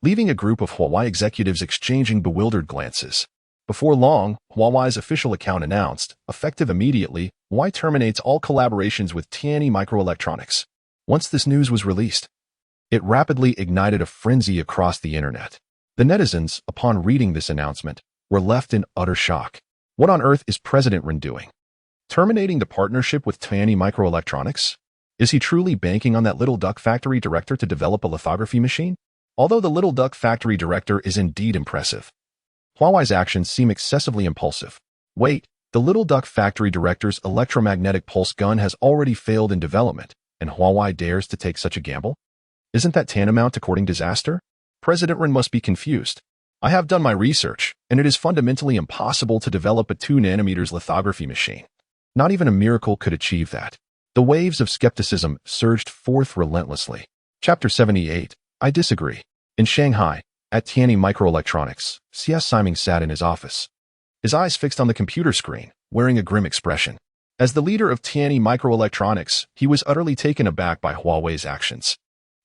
leaving a group of Huawei executives exchanging bewildered glances. Before long, Huawei's official account announced, effective immediately, Huawei terminates all collaborations with Tianyi Microelectronics. Once this news was released, it rapidly ignited a frenzy across the internet. The netizens, upon reading this announcement, were left in utter shock. What on earth is President Ren doing? Terminating the partnership with Tianyi Microelectronics? Is he truly banking on that Little Duck Factory director to develop a lithography machine? Although the Little Duck Factory director is indeed impressive, Huawei's actions seem excessively impulsive. Wait, the Little Duck Factory director's electromagnetic pulse gun has already failed in development, and Huawei dares to take such a gamble? Isn't that tantamount to courting disaster? President Ren must be confused. I have done my research, and it is fundamentally impossible to develop a 2 nanometers lithography machine. Not even a miracle could achieve that. The waves of skepticism surged forth relentlessly. Chapter 78. I disagree. In Shanghai, at Tianyi Microelectronics, C.S. Siming sat in his office, his eyes fixed on the computer screen, wearing a grim expression. As the leader of Tianyi Microelectronics, he was utterly taken aback by Huawei's actions.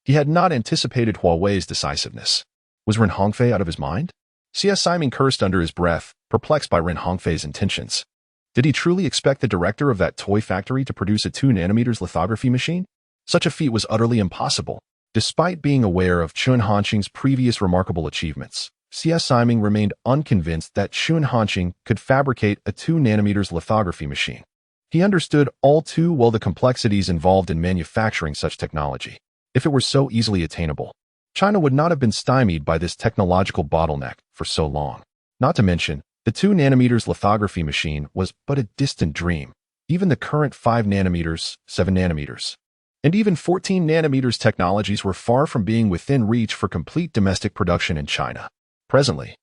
He had not anticipated Huawei's decisiveness. Was Ren Hongfei out of his mind? C.S. Simon cursed under his breath, perplexed by Ren Hongfei's intentions. Did he truly expect the director of that toy factory to produce a 2nm lithography machine? Such a feat was utterly impossible. Despite being aware of Chun Hanqing's previous remarkable achievements, C.S. Simon remained unconvinced that Chun Hanqing could fabricate a 2nm lithography machine. He understood all too well the complexities involved in manufacturing such technology. If it were so easily attainable, China would not have been stymied by this technological bottleneck for so long. Not to mention, the 2nm lithography machine was but a distant dream. Even the current 5nm, 7nm, and even 14nm technologies were far from being within reach for complete domestic production in China. Presently,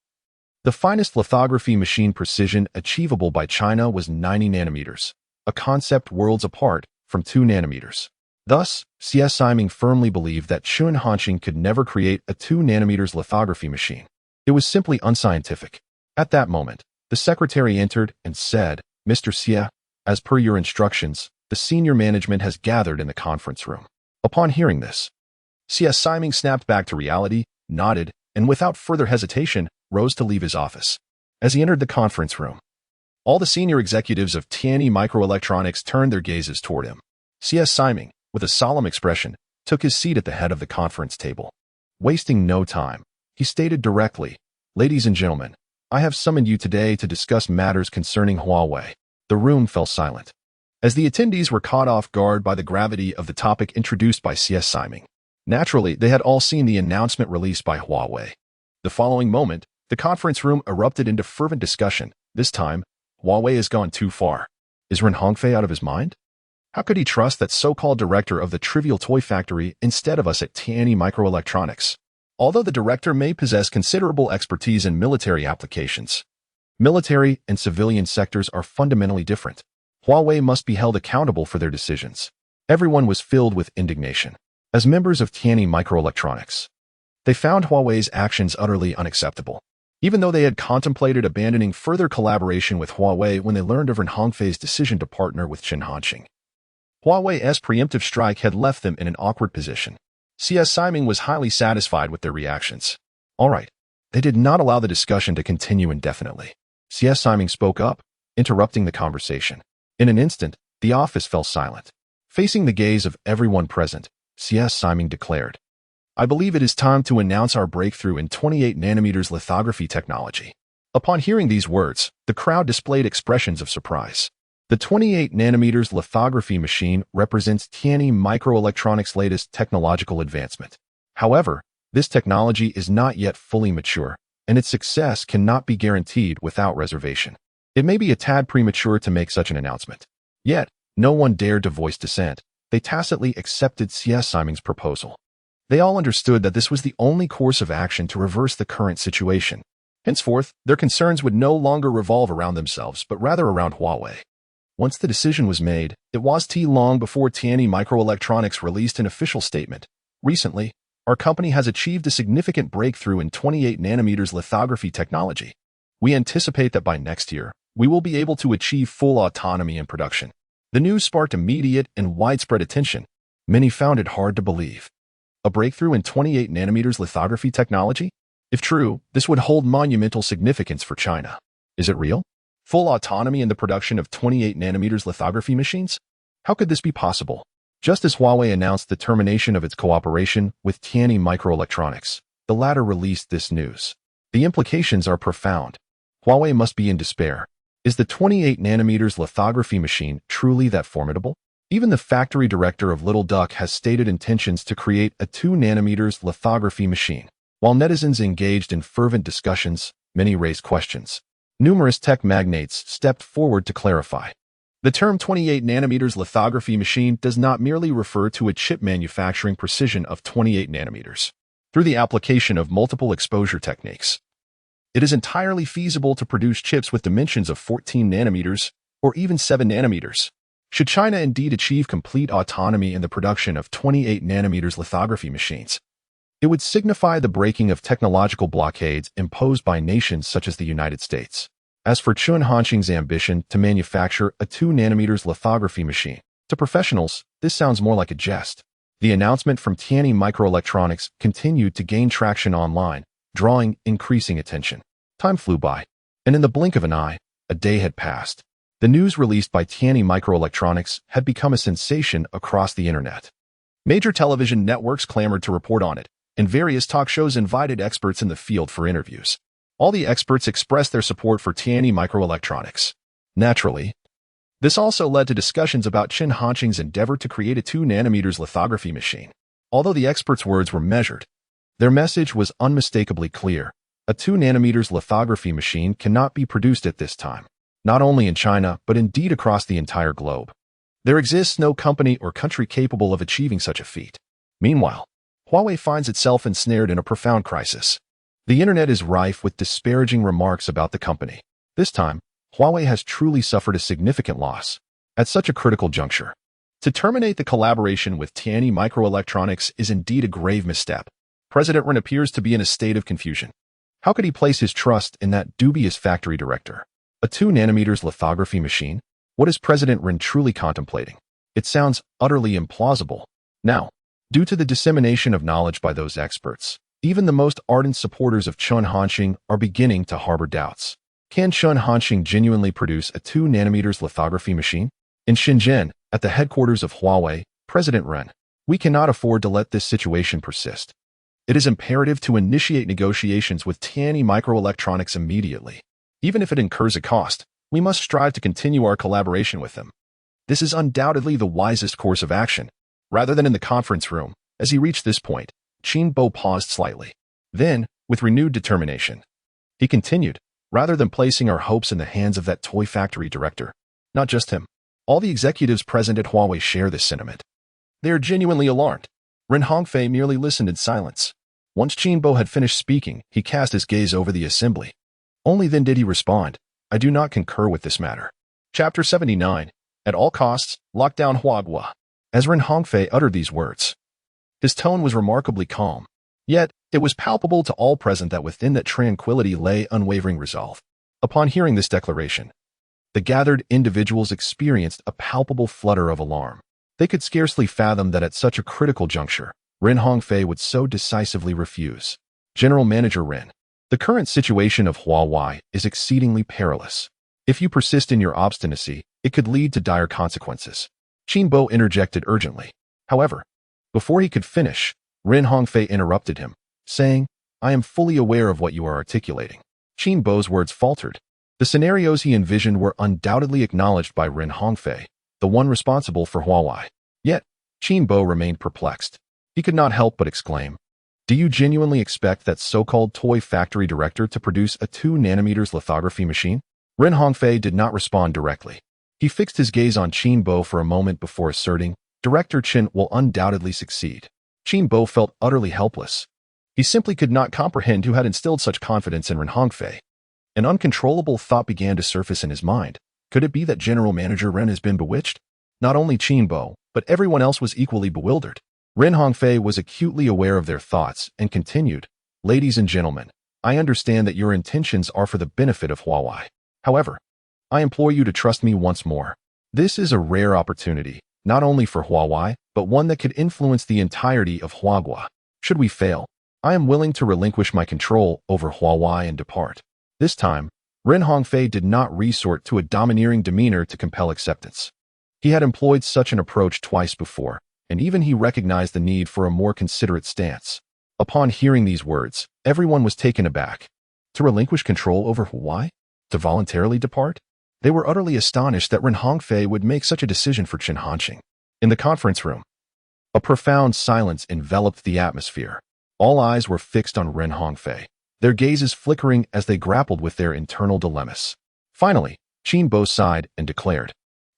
the finest lithography machine precision achievable by China was 90nm, a concept worlds apart from 2nm. Thus, C.S. Simon firmly believed that Chun Hanqing could never create a 2nm lithography machine. It was simply unscientific. At that moment, the secretary entered and said, "Mr. Xie, as per your instructions, the senior management has gathered in the conference room." Upon hearing this, C.S. Simon snapped back to reality, nodded, and without further hesitation, rose to leave his office. As he entered the conference room, all the senior executives of Tianyi Microelectronics turned their gazes toward him. C.S. Simon, with a solemn expression, took his seat at the head of the conference table. Wasting no time, he stated directly, "Ladies and gentlemen, I have summoned you today to discuss matters concerning Huawei." The room fell silent, as the attendees were caught off guard by the gravity of the topic introduced by C.S. Simon. Naturally, they had all seen the announcement released by Huawei. The following moment, the conference room erupted into fervent discussion. This time, Huawei has gone too far. Is Ren Hongfei out of his mind? How could he trust that so-called director of the trivial toy factory instead of us at Tianyi Microelectronics? Although the director may possess considerable expertise in military applications, military and civilian sectors are fundamentally different. Huawei must be held accountable for their decisions. Everyone was filled with indignation. As members of Tianyi Microelectronics, they found Huawei's actions utterly unacceptable. Even though they had contemplated abandoning further collaboration with Huawei when they learned of Ren Hongfei's decision to partner with Chun Hanqing, Huawei's preemptive strike had left them in an awkward position. C.S. Simon was highly satisfied with their reactions. All right. They did not allow the discussion to continue indefinitely. C.S. Simon spoke up, interrupting the conversation. In an instant, the office fell silent. Facing the gaze of everyone present, C.S. Simon declared, "I believe it is time to announce our breakthrough in 28nm lithography technology." Upon hearing these words, the crowd displayed expressions of surprise. The 28nm lithography machine represents Tianyi Microelectronics' latest technological advancement. However, this technology is not yet fully mature, and its success cannot be guaranteed without reservation. It may be a tad premature to make such an announcement. Yet, no one dared to voice dissent. They tacitly accepted C.S. Simon's proposal. They all understood that this was the only course of action to reverse the current situation. Henceforth, their concerns would no longer revolve around themselves, but rather around Huawei. Once the decision was made, it was too long before Tianyi Microelectronics released an official statement. "Recently, our company has achieved a significant breakthrough in 28nm lithography technology. We anticipate that by next year, we will be able to achieve full autonomy in production." The news sparked immediate and widespread attention. Many found it hard to believe. A breakthrough in 28nm lithography technology? If true, this would hold monumental significance for China. Is it real? Full autonomy in the production of 28nm lithography machines? How could this be possible? Just as Huawei announced the termination of its cooperation with Tianyi Microelectronics, the latter released this news. The implications are profound. Huawei must be in despair. Is the 28nm lithography machine truly that formidable? Even the factory director of Little Duck has stated intentions to create a 2nm lithography machine. While netizens engaged in fervent discussions, many raised questions. Numerous tech magnates stepped forward to clarify. The term 28nm lithography machine does not merely refer to a chip manufacturing precision of 28nm. Through the application of multiple exposure techniques, it is entirely feasible to produce chips with dimensions of 14nm or even 7nm. Should China indeed achieve complete autonomy in the production of 28nm lithography machines, it would signify the breaking of technological blockades imposed by nations such as the United States. As for Chun Hanqing's ambition to manufacture a 2nm lithography machine, to professionals, this sounds more like a jest. The announcement from Tianyi Microelectronics continued to gain traction online, drawing increasing attention. Time flew by, and in the blink of an eye, a day had passed. The news released by Tianyi Microelectronics had become a sensation across the internet. Major television networks clamored to report on it, and various talk shows invited experts in the field for interviews. All the experts expressed their support for Tianyi Microelectronics. Naturally, this also led to discussions about Chun Hanqing's endeavor to create a 2nm lithography machine. Although the experts' words were measured, their message was unmistakably clear. A 2nm lithography machine cannot be produced at this time, not only in China, but indeed across the entire globe. There exists no company or country capable of achieving such a feat. Meanwhile, Huawei finds itself ensnared in a profound crisis. The internet is rife with disparaging remarks about the company. This time, Huawei has truly suffered a significant loss. At such a critical juncture, to terminate the collaboration with Tianyi Microelectronics is indeed a grave misstep. President Ren appears to be in a state of confusion. How could he place his trust in that dubious factory director? A 2nm lithography machine? What is President Ren truly contemplating? It sounds utterly implausible. Now, due to the dissemination of knowledge by those experts, even the most ardent supporters of Chun Hanqing are beginning to harbor doubts. Can Chun Hanqing genuinely produce a 2nm lithography machine? In Shenzhen, at the headquarters of Huawei, President Ren, we cannot afford to let this situation persist. It is imperative to initiate negotiations with Tianyi Microelectronics immediately. Even if it incurs a cost, we must strive to continue our collaboration with them. This is undoubtedly the wisest course of action. Rather than in the conference room, as he reached this point, Qin Bo paused slightly. Then, with renewed determination, he continued, rather than placing our hopes in the hands of that toy factory director. Not just him. All the executives present at Huawei share this sentiment. They are genuinely alarmed. Ren Hongfei merely listened in silence. Once Qin Bo had finished speaking, he cast his gaze over the assembly. Only then did he respond, I do not concur with this matter. Chapter 79. At all costs, lock down Huagua. As Ren Hongfei uttered these words, his tone was remarkably calm. Yet, it was palpable to all present that within that tranquility lay unwavering resolve. Upon hearing this declaration, the gathered individuals experienced a palpable flutter of alarm. They could scarcely fathom that at such a critical juncture, Ren Hongfei would so decisively refuse. General Manager Ren, the current situation of Huawei is exceedingly perilous. If you persist in your obstinacy, it could lead to dire consequences. Qin Bo interjected urgently. However, before he could finish, Ren Hongfei interrupted him, saying, I am fully aware of what you are articulating. Qin Bo's words faltered. The scenarios he envisioned were undoubtedly acknowledged by Ren Hongfei, the one responsible for Huawei. Yet, Qin Bo remained perplexed. He could not help but exclaim, do you genuinely expect that so-called toy factory director to produce a 2nm lithography machine? Ren Hongfei did not respond directly. He fixed his gaze on Qin Bo for a moment before asserting, Director Qin will undoubtedly succeed. Qin Bo felt utterly helpless. He simply could not comprehend who had instilled such confidence in Ren Hongfei. An uncontrollable thought began to surface in his mind. Could it be that General Manager Ren has been bewitched? Not only Qin Bo, but everyone else was equally bewildered. Ren Hongfei was acutely aware of their thoughts and continued, Ladies and gentlemen, I understand that your intentions are for the benefit of Huawei. However, I implore you to trust me once more. This is a rare opportunity, not only for Huawei, but one that could influence the entirety of Huagua. Should we fail, I am willing to relinquish my control over Huawei and depart. This time, Ren Hongfei did not resort to a domineering demeanor to compel acceptance. He had employed such an approach twice before, and even he recognized the need for a more considerate stance. Upon hearing these words, everyone was taken aback. To relinquish control over Huawei? To voluntarily depart? They were utterly astonished that Ren Hongfei would make such a decision for Chun Hanqing. In the conference room, a profound silence enveloped the atmosphere. All eyes were fixed on Ren Hongfei, their gazes flickering as they grappled with their internal dilemmas. Finally, Qin Bo sighed and declared,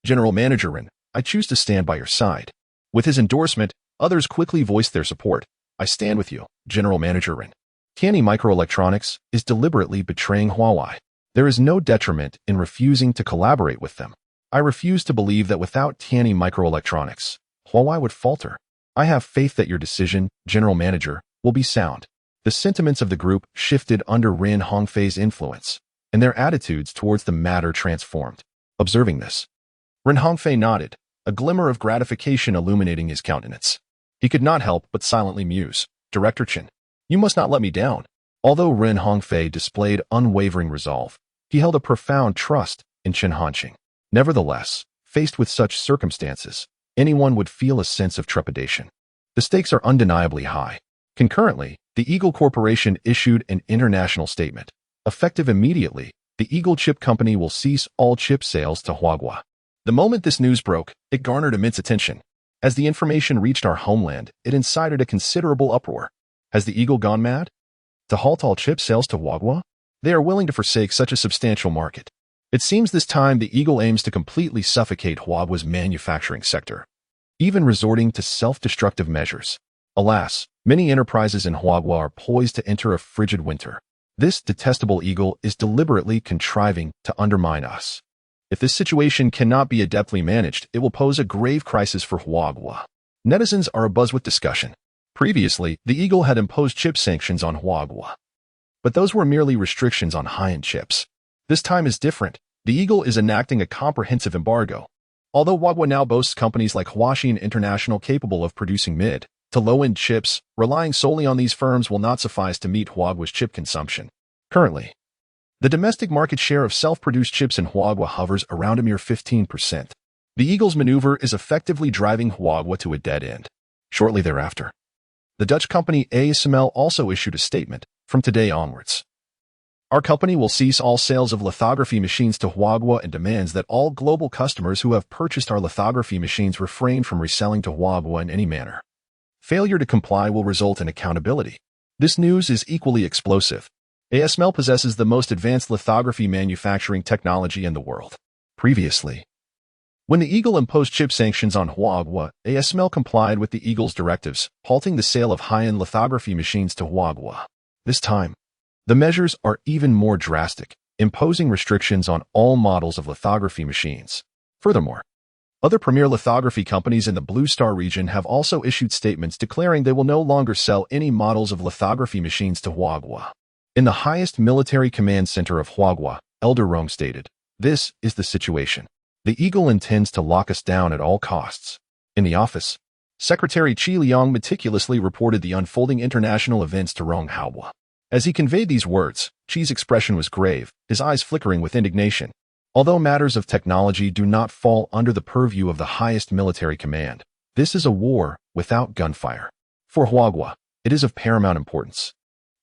General Manager Ren, I choose to stand by your side. With his endorsement, others quickly voiced their support. I stand with you, General Manager Ren. Tianyi Microelectronics is deliberately betraying Huawei. There is no detriment in refusing to collaborate with them. I refuse to believe that without Tianyi Microelectronics, Huawei would falter. I have faith that your decision, General Manager, will be sound. The sentiments of the group shifted under Ren Hongfei's influence. and their attitudes towards the matter transformed. Observing this, Ren Hongfei nodded, a glimmer of gratification illuminating his countenance. He could not help but silently muse, "Director Chen, you must not let me down." Although Ren Hongfei displayed unwavering resolve, he held a profound trust in Chen Hanqing. Nevertheless, faced with such circumstances, anyone would feel a sense of trepidation. The stakes are undeniably high. Concurrently, the Eagle Corporation issued an international statement. Effective immediately, the Eagle Chip Company will cease all chip sales to Huagua. The moment this news broke, it garnered immense attention. As the information reached our homeland, it incited a considerable uproar. Has the Eagle gone mad? To halt all chip sales to Huagua? They are willing to forsake such a substantial market. It seems this time the Eagle aims to completely suffocate Huagua's manufacturing sector, even resorting to self-destructive measures. Alas, many enterprises in Huagua are poised to enter a frigid winter. This detestable Eagle is deliberately contriving to undermine us. If this situation cannot be adeptly managed, it will pose a grave crisis for Huagua. Netizens are abuzz with discussion. Previously, the Eagle had imposed chip sanctions on Huagua, but those were merely restrictions on high-end chips. This time is different. The Eagle is enacting a comprehensive embargo. Although Huagua now boasts companies like Huaxin International capable of producing mid to low-end chips, relying solely on these firms will not suffice to meet Huagua's chip consumption. Currently, the domestic market share of self-produced chips in Huagua hovers around a mere 15%. The Eagle's maneuver is effectively driving Huagua to a dead end. Shortly thereafter, the Dutch company ASML also issued a statement. From today onwards, our company will cease all sales of lithography machines to Huagua and demands that all global customers who have purchased our lithography machines refrain from reselling to Huagua in any manner. Failure to comply will result in accountability. This news is equally explosive. ASML possesses the most advanced lithography manufacturing technology in the world. Previously, when the Eagle imposed chip sanctions on Huagua, ASML complied with the Eagle's directives, halting the sale of high-end lithography machines to Huagua. This time, the measures are even more drastic, imposing restrictions on all models of lithography machines. Furthermore, other premier lithography companies in the Blue Star region have also issued statements declaring they will no longer sell any models of lithography machines to Huagua. In the highest military command center of Huagua, Elder Rong stated, "This is the situation. The Eagle intends to lock us down at all costs." In the office, Secretary Qi Liang meticulously reported the unfolding international events to Rong Haobo. As he conveyed these words, Qi's expression was grave, his eyes flickering with indignation. Although matters of technology do not fall under the purview of the highest military command, this is a war without gunfire. For Huagua, it is of paramount importance.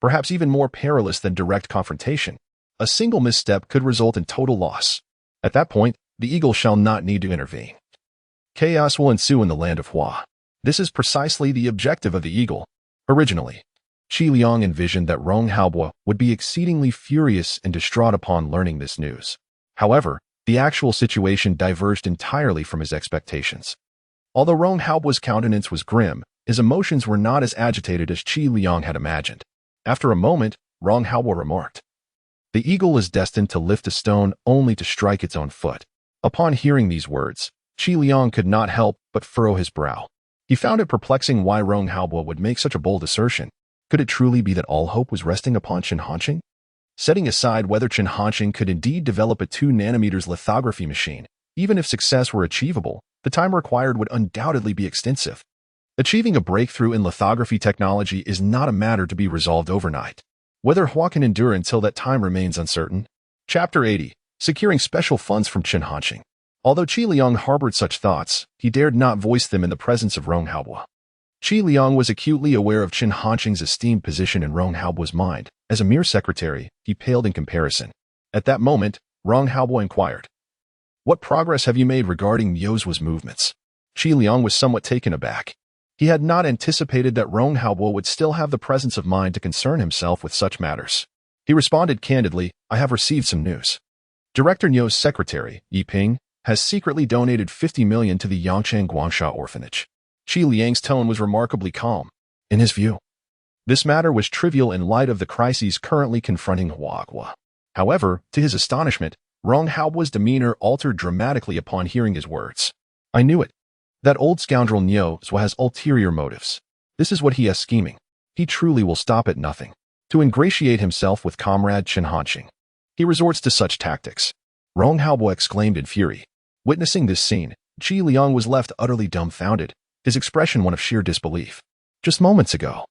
Perhaps even more perilous than direct confrontation. A single misstep could result in total loss. At that point, the Eagle shall not need to intervene. Chaos will ensue in the land of Hua. This is precisely the objective of the Eagle. Originally, Qi Liang envisioned that Rong Haobo would be exceedingly furious and distraught upon learning this news. However, the actual situation diverged entirely from his expectations. Although Rong Haobo's countenance was grim, his emotions were not as agitated as Qi Liang had imagined. After a moment, Rong Haobo remarked, "The Eagle is destined to lift a stone only to strike its own foot." Upon hearing these words, Qi Liang could not help but furrow his brow. He found it perplexing why Rong Haobo would make such a bold assertion. Could it truly be that all hope was resting upon Chen Hanqing? Setting aside whether Chen Hanqing could indeed develop a 2 nanometers lithography machine, even if success were achievable, the time required would undoubtedly be extensive. Achieving a breakthrough in lithography technology is not a matter to be resolved overnight. Whether Hua can endure until that time remains uncertain. Chapter 80. Securing special funds from Chen Hanqing. Although Qi Liang harbored such thoughts, he dared not voice them in the presence of Rong Haobo. Qi Liang was acutely aware of Chen Hanqing's esteemed position in Rong Haobo's mind. As a mere secretary, he paled in comparison. At that moment, Rong Haobo inquired, "What progress have you made regarding Miozwa's movements?" Qi Liang was somewhat taken aback. He had not anticipated that Rong Haobo would still have the presence of mind to concern himself with such matters. He responded candidly, "I have received some news. Director Niu's secretary, Yi Ping, has secretly donated 50 million to the Yangchang Guangsha orphanage." Qi Liang's tone was remarkably calm. In his view, this matter was trivial in light of the crises currently confronting Huagua. However, to his astonishment, Rong Haobo's demeanor altered dramatically upon hearing his words. "I knew it. That old scoundrel Niozwa has ulterior motives. This is what he is scheming. He truly will stop at nothing to ingratiate himself with comrade Chen Hanqing. he resorts to such tactics. Rong Haobo exclaimed in fury. Witnessing this scene, Qi Liang was left utterly dumbfounded, his expression one of sheer disbelief. Just moments ago,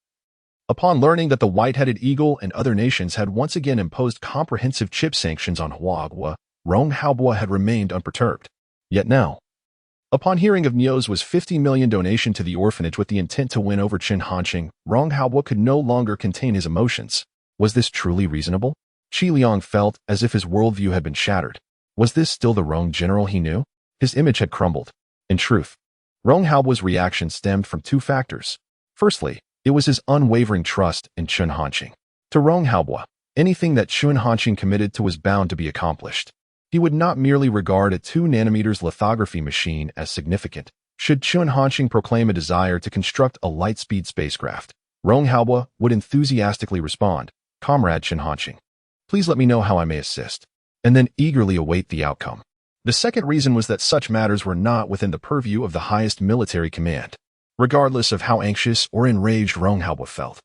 upon learning that the white-headed eagle and other nations had once again imposed comprehensive chip sanctions on Huagua, Rong Haobo had remained unperturbed. Yet now, upon hearing of Niu's 50 million donation to the orphanage with the intent to win over Qin Hanqing, Rong Haobo could no longer contain his emotions. Was this truly reasonable? Qi Liang felt as if his worldview had been shattered. Was this still the Rong general he knew? His image had crumbled. In truth, Rong Haobo's reaction stemmed from two factors. Firstly, it was his unwavering trust in Qin Hanqing. To Rong Haobo, anything that Qin Hanqing committed to was bound to be accomplished. He would not merely regard a 2 nanometers lithography machine as significant. Should Qin Hanqing proclaim a desire to construct a light-speed spacecraft, Rong Haobo would enthusiastically respond, "Comrade Qin Hanqing, please let me know how I may assist," and then eagerly await the outcome. The second reason was that such matters were not within the purview of the highest military command. Regardless of how anxious or enraged Rong Haobo felt,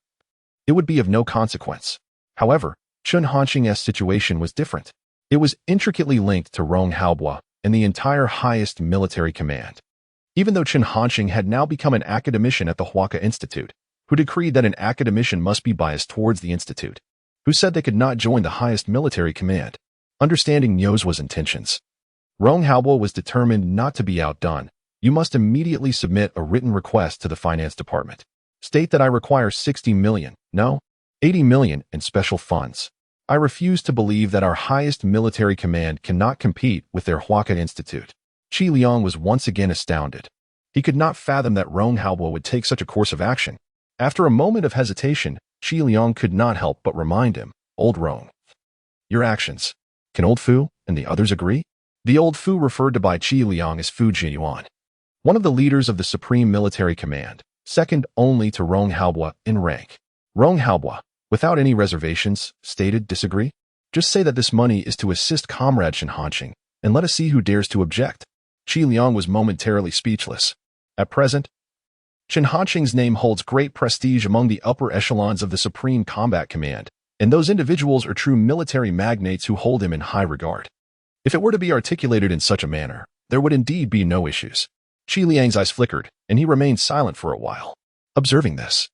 it would be of no consequence. However, Qin Hanqing's situation was different. It was intricately linked to Rong Haobo and the entire highest military command. Even though Qin Hanqing had now become an academician at the Huaka Institute, who decreed that an academician must be biased towards the institute, who said they could not join the highest military command. Understanding Niu's intentions, Rong Haobo was determined not to be outdone. "You must immediately submit a written request to the finance department. State that I require 60 million, no, 80 million in special funds. I refuse to believe that our highest military command cannot compete with their Huaka Institute." Qi Liang was once again astounded. He could not fathom that Rong Haobo would take such a course of action. After a moment of hesitation, Qi Liang could not help but remind him, "Old Rong, your actions. Can old Fu and the others agree?" The old Fu referred to by Qi Liang as Fu Jinyuan, one of the leaders of the Supreme Military Command, second only to Rong Haobo in rank. Rong Haobo, without any reservations, stated, "Disagree? Just say that this money is to assist Comrade Qin Hanqing, and let us see who dares to object." Qi Liang was momentarily speechless. At present, Qin Hanqing's name holds great prestige among the upper echelons of the Supreme Combat Command, and those individuals are true military magnates who hold him in high regard. If it were to be articulated in such a manner, there would indeed be no issues. Qi Liang's eyes flickered, and he remained silent for a while. Observing this,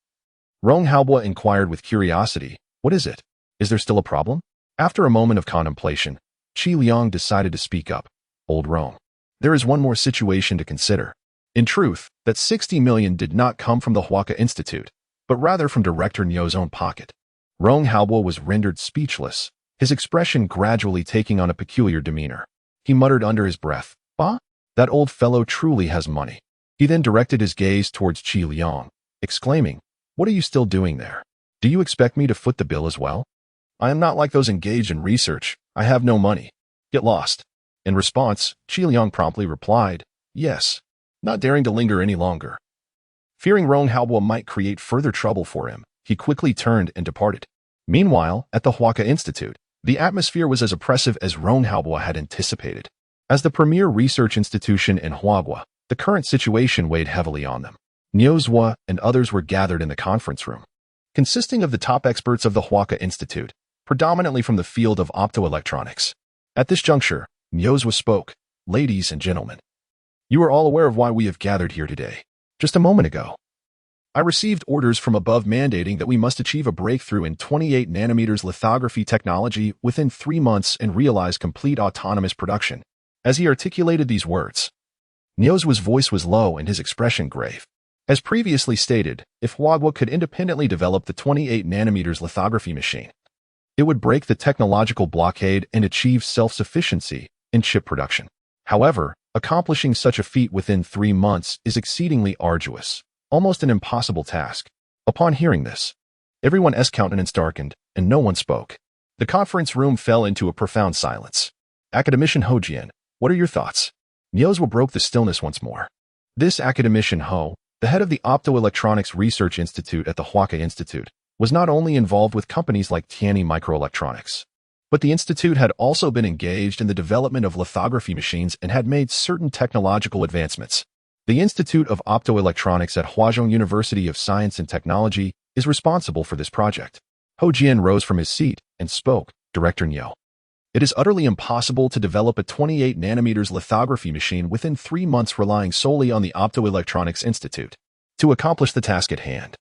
Rong Haobo inquired with curiosity, "What is it? Is there still a problem?" After a moment of contemplation, Qi Liang decided to speak up. "Old Rong, there is one more situation to consider. In truth, that 60 million did not come from the Huaka Institute, but rather from Director Niu's own pocket." Rong Haobo was rendered speechless, his expression gradually taking on a peculiar demeanor. He muttered under his breath, "Bah? That old fellow truly has money." He then directed his gaze towards Qi Liang, exclaiming, "What are you still doing there? Do you expect me to foot the bill as well? I am not like those engaged in research. I have no money. Get lost." In response, Qi Liang promptly replied, "Yes," not daring to linger any longer. Fearing Rong Haobo might create further trouble for him, he quickly turned and departed. Meanwhile, at the Huaka Institute, the atmosphere was as oppressive as Rong Haobo had anticipated. As the premier research institution in Huagua, the current situation weighed heavily on them. Niu and others were gathered in the conference room, consisting of the top experts of the Huaka Institute, predominantly from the field of optoelectronics. At this juncture, Niu spoke, "Ladies and gentlemen, you are all aware of why we have gathered here today. Just a moment ago, I received orders from above mandating that we must achieve a breakthrough in 28 nanometers lithography technology within 3 months and realize complete autonomous production." As he articulated these words, Niu's voice was low and his expression grave. As previously stated, if Huagua could independently develop the 28 nanometers lithography machine, it would break the technological blockade and achieve self-sufficiency in chip production. However, accomplishing such a feat within 3 months is exceedingly arduous, almost an impossible task. Upon hearing this, everyone's countenance darkened, and no one spoke. The conference room fell into a profound silence. "Academician Ho Jian, what are your thoughts?" Niu broke the stillness once more. This academician Ho, the head of the Optoelectronics Research Institute at the Huaka Institute, was not only involved with companies like Tianyi Microelectronics, but the institute had also been engaged in the development of lithography machines and had made certain technological advancements. The Institute of Optoelectronics at Huazhong University of Science and Technology is responsible for this project. Ho Jian rose from his seat and spoke, "Director Niu, It is utterly impossible to develop a 28 nanometers lithography machine within 3 months relying solely on the Optoelectronics Institute. To accomplish the task at hand,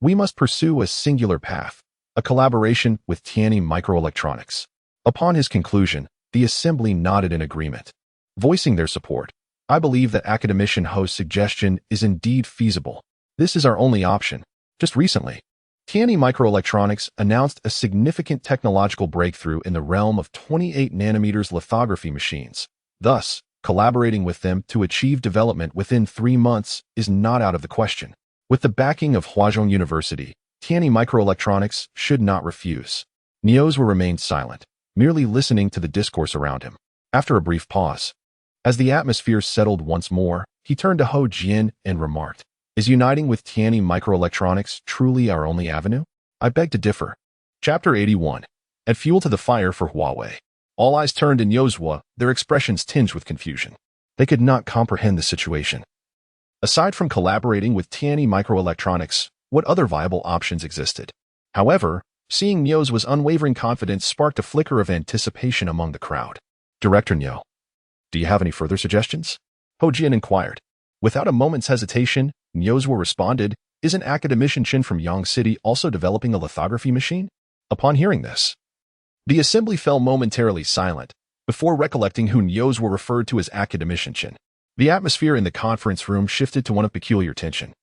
we must pursue a singular path, a collaboration with Tianyi Microelectronics. Upon his conclusion, the assembly nodded in agreement. Voicing their support, I believe that academician Ho's suggestion is indeed feasible. This is our only option. Just recently, Tianyi Microelectronics announced a significant technological breakthrough in the realm of 28 nanometers lithography machines. Thus, collaborating with them to achieve development within 3 months is not out of the question. With the backing of Huazhong University, Tianyi Microelectronics should not refuse. Niozwa remained silent, merely listening to the discourse around him. After a brief pause, as the atmosphere settled once more, he turned to Ho Jian and remarked, "Is uniting with Tianyi Microelectronics truly our only avenue? I beg to differ." Chapter 81. Add fuel to the fire for Huawei. All eyes turned to Niozwa, their expressions tinged with confusion. They could not comprehend the situation. Aside from collaborating with Tianyi Microelectronics, what other viable options existed? However, seeing Niozwa's unwavering confidence sparked a flicker of anticipation among the crowd. "Director Nio, do you have any further suggestions?" Ho Jian inquired. Without a moment's hesitation, Niozwa responded, "Isn't academician Chen from Yang City also developing a lithography machine?" Upon hearing this, the assembly fell momentarily silent, before recollecting who Niozwa referred to as academician Chen. The atmosphere in the conference room shifted to one of peculiar tension.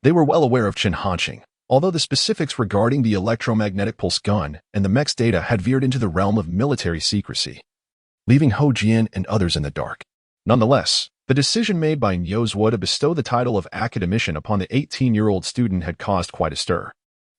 They were well aware of Chen Hanqing, although the specifics regarding the electromagnetic pulse gun and the mech's data had veered into the realm of military secrecy, leaving Ho Jian and others in the dark. Nonetheless, the decision made by Niozwa to bestow the title of academician upon the 18-year-old student had caused quite a stir.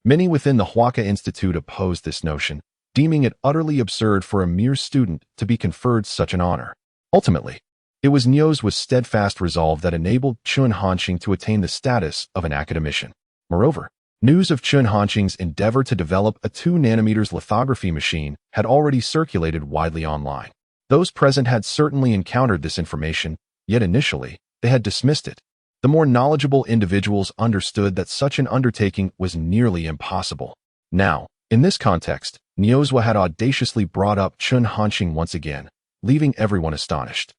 Many within the Huaka Institute opposed this notion, deeming it utterly absurd for a mere student to be conferred such an honor. Ultimately, it was Niozwa's steadfast resolve that enabled Chen Hanqing to attain the status of an academician. Moreover, news of Chen Hanqing's endeavor to develop a 2 nanometers lithography machine had already circulated widely online. Those present had certainly encountered this information, yet initially, they had dismissed it. The more knowledgeable individuals understood that such an undertaking was nearly impossible. Now, in this context, Niozwa had audaciously brought up Chen Hanqing once again, leaving everyone astonished.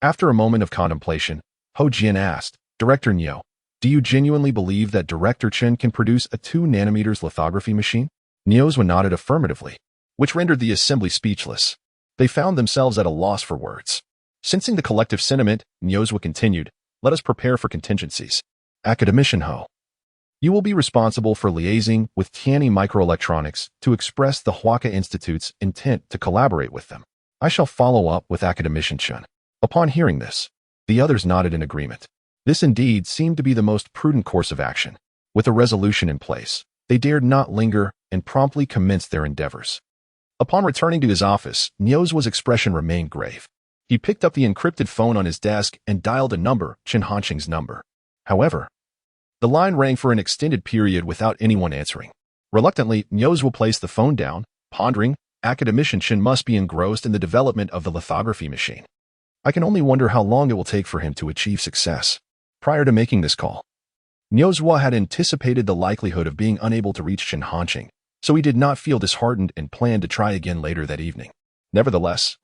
After a moment of contemplation, Ho Jian asked, "Director Nio, do you genuinely believe that Director Chen can produce a 2 nanometers lithography machine?" Niozwa nodded affirmatively, which rendered the assembly speechless. They found themselves at a loss for words. Sensing the collective sentiment, Niozwa continued, "Let us prepare for contingencies. Academician Ho, you will be responsible for liaising with Tianyi Microelectronics to express the Huaka Institute's intent to collaborate with them. I shall follow up with academician Chen." Upon hearing this, the others nodded in agreement. This indeed seemed to be the most prudent course of action. With a resolution in place, they dared not linger and promptly commenced their endeavors. Upon returning to his office, Niozwa's expression remained grave. He picked up the encrypted phone on his desk and dialed a number, Chen Hanqing's number. However, the line rang for an extended period without anyone answering. Reluctantly, Niozwa placed the phone down, pondering, academician Chen must be engrossed in the development of the lithography machine. I can only wonder how long it will take for him to achieve success. Prior to making this call, Niozwa had anticipated the likelihood of being unable to reach Chen Hanqing, so he did not feel disheartened and planned to try again later that evening. Nevertheless,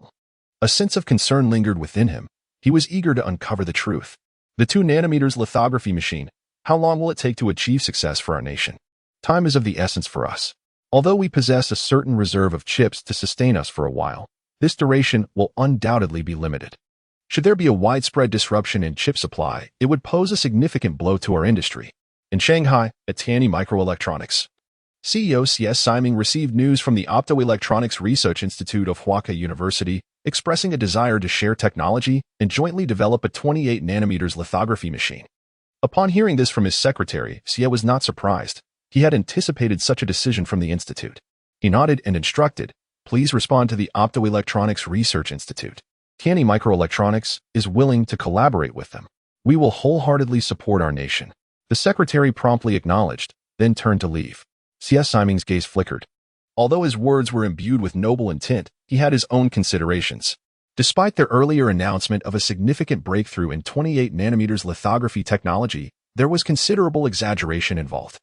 a sense of concern lingered within him. He was eager to uncover the truth. The 2 nanometers lithography machine, how long will it take to achieve success for our nation? Time is of the essence for us. Although we possess a certain reserve of chips to sustain us for a while, this duration will undoubtedly be limited. Should there be a widespread disruption in chip supply, it would pose a significant blow to our industry. In Shanghai, at Tianyi Microelectronics, CEO C.S. Siming received news from the Optoelectronics Research Institute of Huaka University, expressing a desire to share technology and jointly develop a 28 nanometers lithography machine. Upon hearing this from his secretary, Xie was not surprised. He had anticipated such a decision from the institute. He nodded and instructed, "Please respond to the Optoelectronics Research Institute. Tianyi Microelectronics is willing to collaborate with them. We will wholeheartedly support our nation." The secretary promptly acknowledged, then turned to leave. C.S. Siming's gaze flickered. Although his words were imbued with noble intent, he had his own considerations. Despite their earlier announcement of a significant breakthrough in 28 nanometers lithography technology, there was considerable exaggeration involved.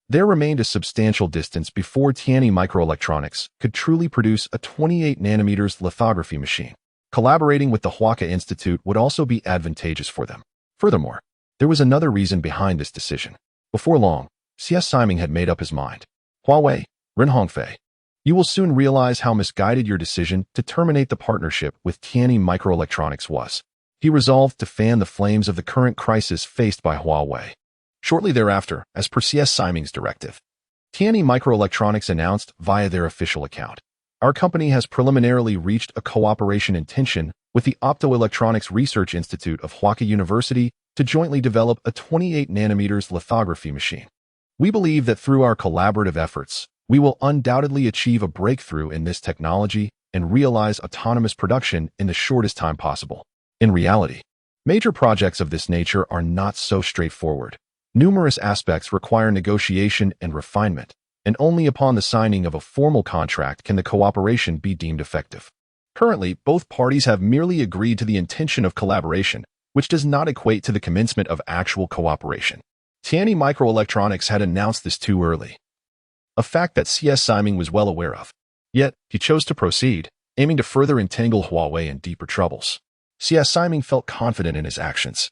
There remained a substantial distance before Tianyi Microelectronics could truly produce a 28nm lithography machine. Collaborating with the Huaka Institute would also be advantageous for them. Furthermore, there was another reason behind this decision. Before long, C.S. Simon had made up his mind. Huawei, Ren Hongfei, you will soon realize how misguided your decision to terminate the partnership with Tianyi Microelectronics was. He resolved to fan the flames of the current crisis faced by Huawei. Shortly thereafter, as per C.S. Simon's directive, Tianyi Microelectronics announced via their official account, our company has preliminarily reached a cooperation intention with the Optoelectronics Research Institute of Huaka University to jointly develop a 28nm lithography machine. We believe that through our collaborative efforts, we will undoubtedly achieve a breakthrough in this technology and realize autonomous production in the shortest time possible. In reality, major projects of this nature are not so straightforward. Numerous aspects require negotiation and refinement, and only upon the signing of a formal contract can the cooperation be deemed effective. Currently, both parties have merely agreed to the intention of collaboration, which does not equate to the commencement of actual cooperation. Tianyi Microelectronics had announced this too early, a fact that C.S. Simon was well aware of. Yet, he chose to proceed, aiming to further entangle Huawei in deeper troubles. C.S. Simon felt confident in his actions,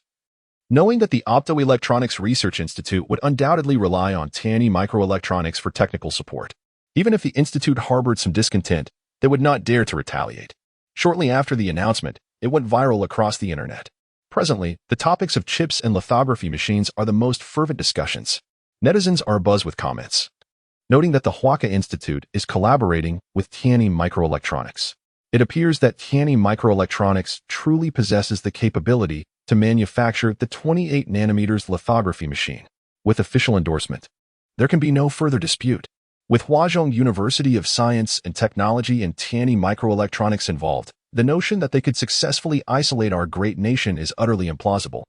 knowing that the Optoelectronics Research Institute would undoubtedly rely on Tianyi Microelectronics for technical support. Even if the institute harbored some discontent, they would not dare to retaliate. Shortly after the announcement, it went viral across the internet. Presently, the topics of chips and lithography machines are the most fervent discussions. Netizens are abuzz with comments, noting that the Huaka Institute is collaborating with Tianyi Microelectronics. It appears that Tianyi Microelectronics truly possesses the capability to manufacture the 28nm lithography machine. With official endorsement, there can be no further dispute. With Huazhong University of Science and Technology and Tianyi Microelectronics involved, the notion that they could successfully isolate our great nation is utterly implausible.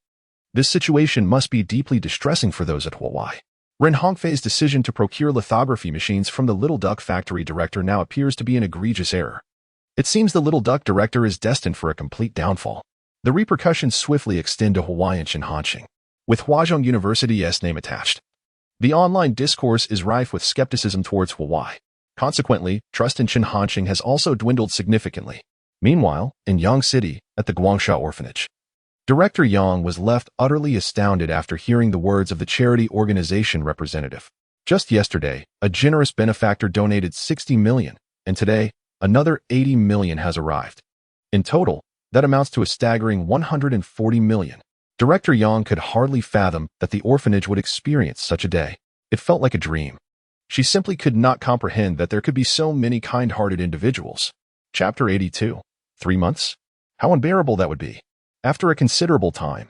This situation must be deeply distressing for those at Huawei. Ren Hongfei's decision to procure lithography machines from the Little Duck factory director now appears to be an egregious error. It seems the Little Duck director is destined for a complete downfall. The repercussions swiftly extend to Hawaii and Shinhanqing, with Huazhong University's name attached. The online discourse is rife with skepticism towards Hawaii. Consequently, trust in Shinhanqing has also dwindled significantly. Meanwhile, in Yang City, at the Guangsha orphanage, Director Yang was left utterly astounded after hearing the words of the charity organization representative. Just yesterday, a generous benefactor donated 60 million, and today, another 80 million has arrived. In total, that amounts to a staggering 140 million. Director Yang could hardly fathom that the orphanage would experience such a day. It felt like a dream. She simply could not comprehend that there could be so many kind-hearted individuals. Chapter 82. 3 months? How unbearable that would be. After a considerable time,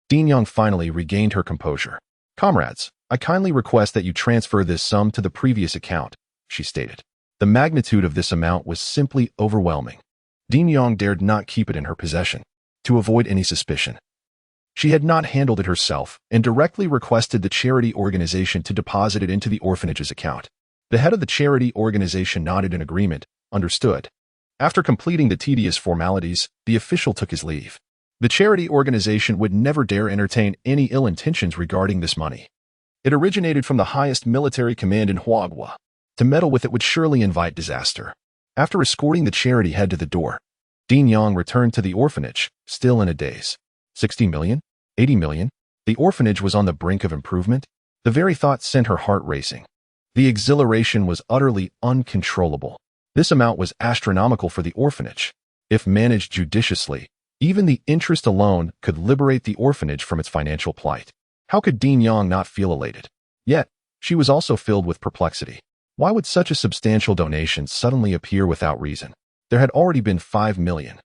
Dean Young finally regained her composure. Comrades, I kindly request that you transfer this sum to the previous account, she stated. The magnitude of this amount was simply overwhelming. Dean Young dared not keep it in her possession, to avoid any suspicion. She had not handled it herself and directly requested the charity organization to deposit it into the orphanage's account. The head of the charity organization nodded in agreement, understood. After completing the tedious formalities, the official took his leave. The charity organization would never dare entertain any ill intentions regarding this money. It originated from the highest military command in Huagua. To meddle with it would surely invite disaster. After escorting the charity head to the door, Dean Yang returned to the orphanage, still in a daze. 60 million? 80 million? The orphanage was on the brink of improvement? The very thought sent her heart racing. The exhilaration was utterly uncontrollable. This amount was astronomical for the orphanage. If managed judiciously, even the interest alone could liberate the orphanage from its financial plight. How could Dean Yang not feel elated? Yet, she was also filled with perplexity. Why would such a substantial donation suddenly appear without reason? There had already been 5 million.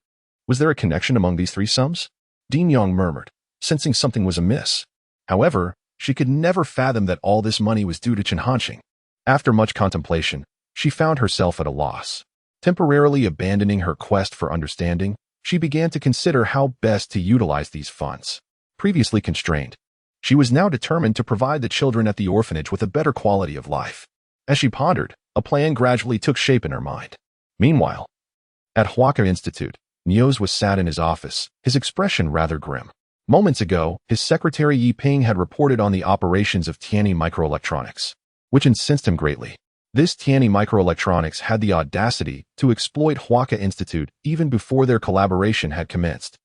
Was there a connection among these three sums? Dean Yang murmured, sensing something was amiss. However, she could never fathom that all this money was due to Shinhanqing. After much contemplation, she found herself at a loss. Temporarily abandoning her quest for understanding, she began to consider how best to utilize these funds. Previously constrained, she was now determined to provide the children at the orphanage with a better quality of life. As she pondered, a plan gradually took shape in her mind. Meanwhile, at Huaka Institute, Nios was sat in his office, his expression rather grim. Moments ago, his secretary Yi Ping had reported on the operations of Tianyi Microelectronics. which incensed him greatly. This Tianyi Microelectronics had the audacity to exploit Huaka Institute even before their collaboration had commenced.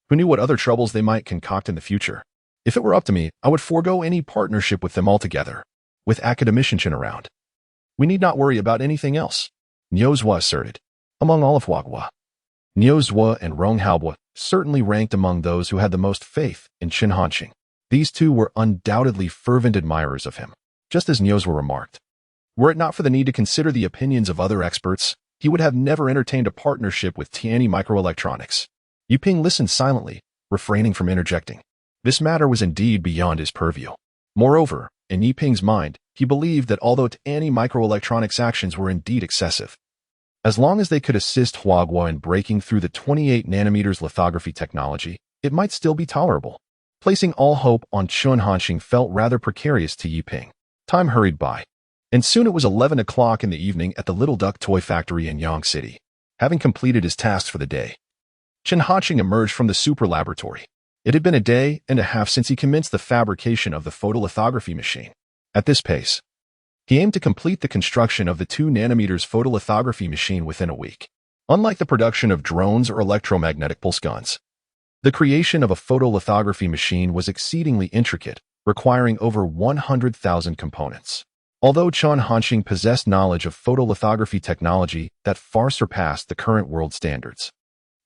Who knew what other troubles they might concoct in the future? If it were up to me, I would forego any partnership with them altogether. With academician around, we need not worry about anything else, Niozwa asserted. Among all of Huagua, Niozwa and Rong Haobua certainly ranked among those who had the most faith in Chen Hanqing. These two were undoubtedly fervent admirers of him. Just as Niozwa remarked, were it not for the need to consider the opinions of other experts, he would have never entertained a partnership with Tianyi Microelectronics. Yuping listened silently, refraining from interjecting. This matter was indeed beyond his purview. Moreover, in Yiping's mind, he believed that although Tianyi Microelectronics' actions were indeed excessive, as long as they could assist Huagua in breaking through the 28 nanometers lithography technology, it might still be tolerable. Placing all hope on Chen Hanqing felt rather precarious to Yiping. Time hurried by, and soon it was 11 o'clock in the evening at the Little Duck Toy Factory in Yang City. Having completed his tasks for the day, Chen Hanqing emerged from the super laboratory. It had been a day and a half since he commenced the fabrication of the photolithography machine. At this pace, he aimed to complete the construction of the 2 nanometers photolithography machine within a week. Unlike the production of drones or electromagnetic pulse guns, the creation of a photolithography machine was exceedingly intricate, requiring over 100,000 components. Although Chen Hanqing possessed knowledge of photolithography technology that far surpassed the current world standards,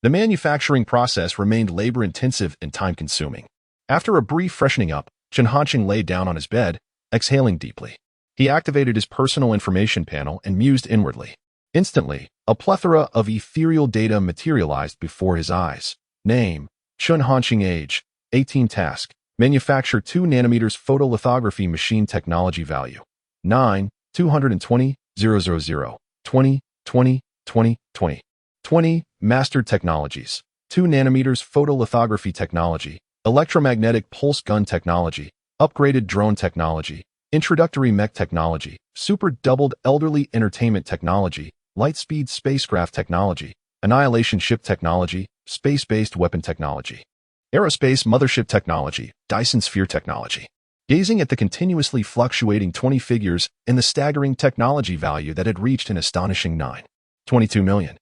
the manufacturing process remained labor-intensive and time-consuming. After a brief freshening up, Chen Hanqing lay down on his bed, exhaling deeply. He activated his personal information panel and mused inwardly. Instantly, a plethora of ethereal data materialized before his eyes. Name: Chen Hanqing. Age: 18. Task: manufacture 2 nanometers photolithography machine. Technology value: 9,220, 000, 20, 20, 20, 20. 20. Mastered technologies: 2 nanometers photolithography technology, electromagnetic pulse gun technology, upgraded drone technology, introductory mech technology, super doubled elderly entertainment technology, light-speed spacecraft technology, annihilation ship technology, space-based weapon technology, aerospace mothership technology, Dyson sphere technology. Gazing at the continuously fluctuating 20 figures and the staggering technology value that had reached an astonishing 9.22 million,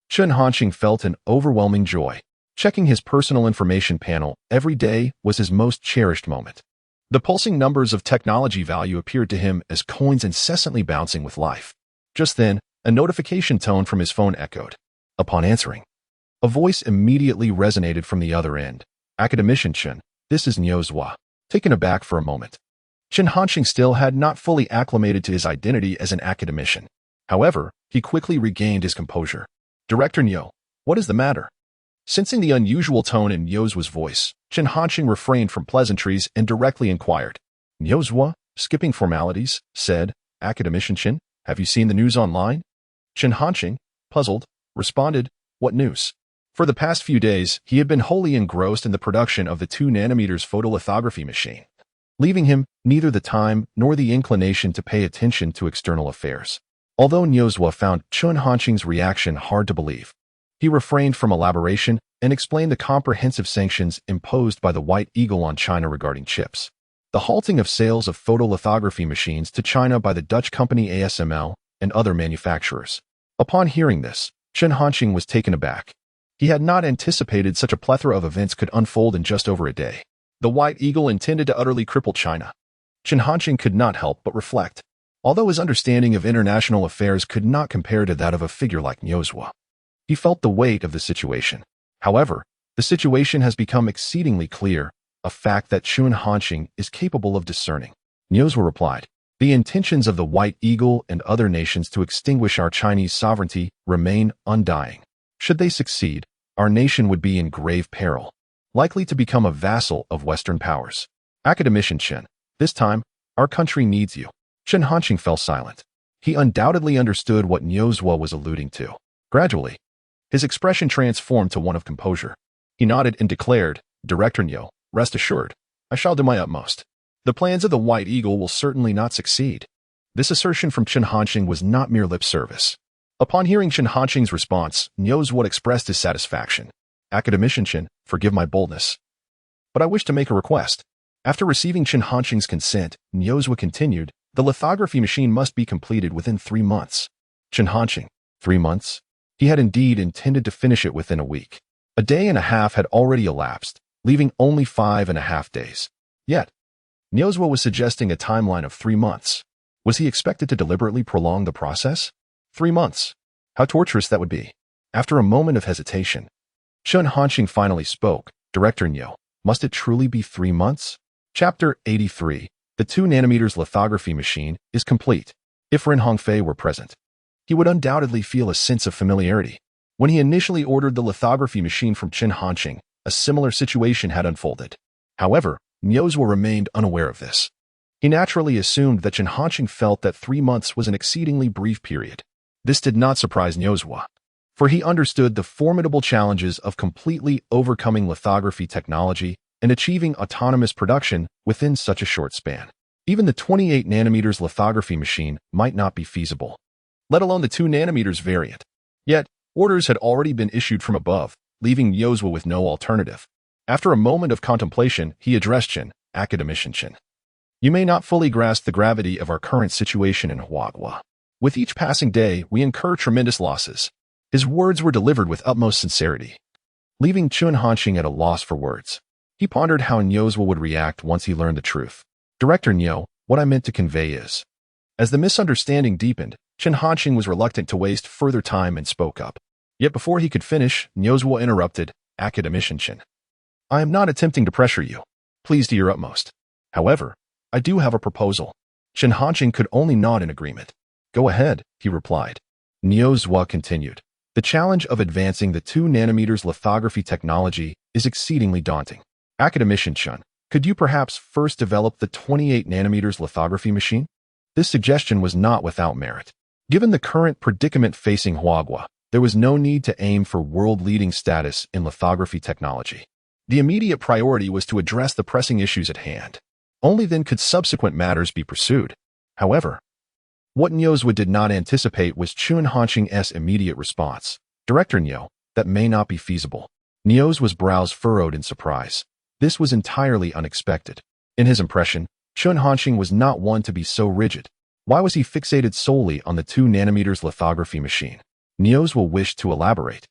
Chen Hanqing felt an overwhelming joy. Checking his personal information panel every day was his most cherished moment. The pulsing numbers of technology value appeared to him as coins incessantly bouncing with life. Just then, a notification tone from his phone echoed. Upon answering, a voice immediately resonated from the other end. Academician Chen, this is Niozwa. Taken aback for a moment, Chen Hanqing still had not fully acclimated to his identity as an academician. However, he quickly regained his composure. Director Nyo, what is the matter? Sensing the unusual tone in Niozwa's voice, Chen Hanqing refrained from pleasantries and directly inquired. Niozwa, skipping formalities, said, Academician Chen, have you seen the news online? Chen Hanqing, puzzled, responded, what news? For the past few days, he had been wholly engrossed in the production of the 2 nanometers photolithography machine, leaving him neither the time nor the inclination to pay attention to external affairs. Although Niozwa found Chen Hanqing's reaction hard to believe, he refrained from elaboration and explained the comprehensive sanctions imposed by the White Eagle on China regarding chips, the halting of sales of photolithography machines to China by the Dutch company ASML and other manufacturers. Upon hearing this, Chen Hanqing was taken aback. He had not anticipated such a plethora of events could unfold in just over a day. The White Eagle intended to utterly cripple China. Chen Hanqing could not help but reflect. Although his understanding of international affairs could not compare to that of a figure like Niozwa, he felt the weight of the situation. However, the situation has become exceedingly clear, a fact that Chen Hanqing is capable of discerning. Niozwa replied, the intentions of the White Eagle and other nations to extinguish our Chinese sovereignty remain undying. Should they succeed, our nation would be in grave peril, likely to become a vassal of Western powers. Academician Chen, this time, our country needs you. Chen Hanqing fell silent. He undoubtedly understood what Niozwa was alluding to. Gradually, his expression transformed to one of composure. He nodded and declared, Director Nyo, rest assured, I shall do my utmost. The plans of the White Eagle will certainly not succeed. This assertion from Chen Hanqing was not mere lip service. Upon hearing Chen Hanqing's response, Niozwa expressed his satisfaction. Academician Chen, forgive my boldness, but I wish to make a request. After receiving Chen Hanqing's consent, Niozwa continued, The lithography machine must be completed within 3 months. Chen Hanqing, 3 months? He had indeed intended to finish it within a week. A day and a half had already elapsed, leaving only 5.5 days. Yet, Nyozwa was suggesting a timeline of 3 months. Was he expected to deliberately prolong the process? 3 months. How torturous that would be. After a moment of hesitation, Chen Hanqing finally spoke. Director Nyo, must it truly be 3 months? Chapter 83. The 2nm lithography machine is complete. If Ren Hongfei were present, he would undoubtedly feel a sense of familiarity. When he initially ordered the lithography machine from Chen Hanqing, a similar situation had unfolded. However, Nyozwa remained unaware of this. He naturally assumed that Chen Hanqing felt that 3 months was an exceedingly brief period. This did not surprise Nyozwa, for he understood the formidable challenges of completely overcoming lithography technology and achieving autonomous production within such a short span. Even the 28nm lithography machine might not be feasible, let alone the 2nm variant. Yet, orders had already been issued from above, leaving Nyozwa with no alternative. After a moment of contemplation, he addressed Chen, academician. You may not fully grasp the gravity of our current situation in Huagua. With each passing day, we incur tremendous losses. His words were delivered with utmost sincerity, leaving Chen Hanqing at a loss for words. He pondered how Nyozwa would react once he learned the truth. Director Nyo, what I meant to convey is. As the misunderstanding deepened, Chen Hanqing was reluctant to waste further time and spoke up. Yet before he could finish, Nyozwa interrupted, academician. I am not attempting to pressure you. Please do your utmost. However, I do have a proposal. Chen Hanqing could only nod in agreement. Go ahead, he replied. Nyozwa continued. The challenge of advancing the 2nm lithography technology is exceedingly daunting. Academician Chen, could you perhaps first develop the 28nm lithography machine? This suggestion was not without merit. Given the current predicament facing Huagua, there was no need to aim for world-leading status in lithography technology. The immediate priority was to address the pressing issues at hand. Only then could subsequent matters be pursued. However, what Nyozwa did not anticipate was Chen Hanqing's immediate response. Director Nyo, that may not be feasible. Nyozwa's brows furrowed in surprise. This was entirely unexpected. In his impression, Chen Hanqing was not one to be so rigid. Why was he fixated solely on the 2nm lithography machine? Nyozwa wished to elaborate,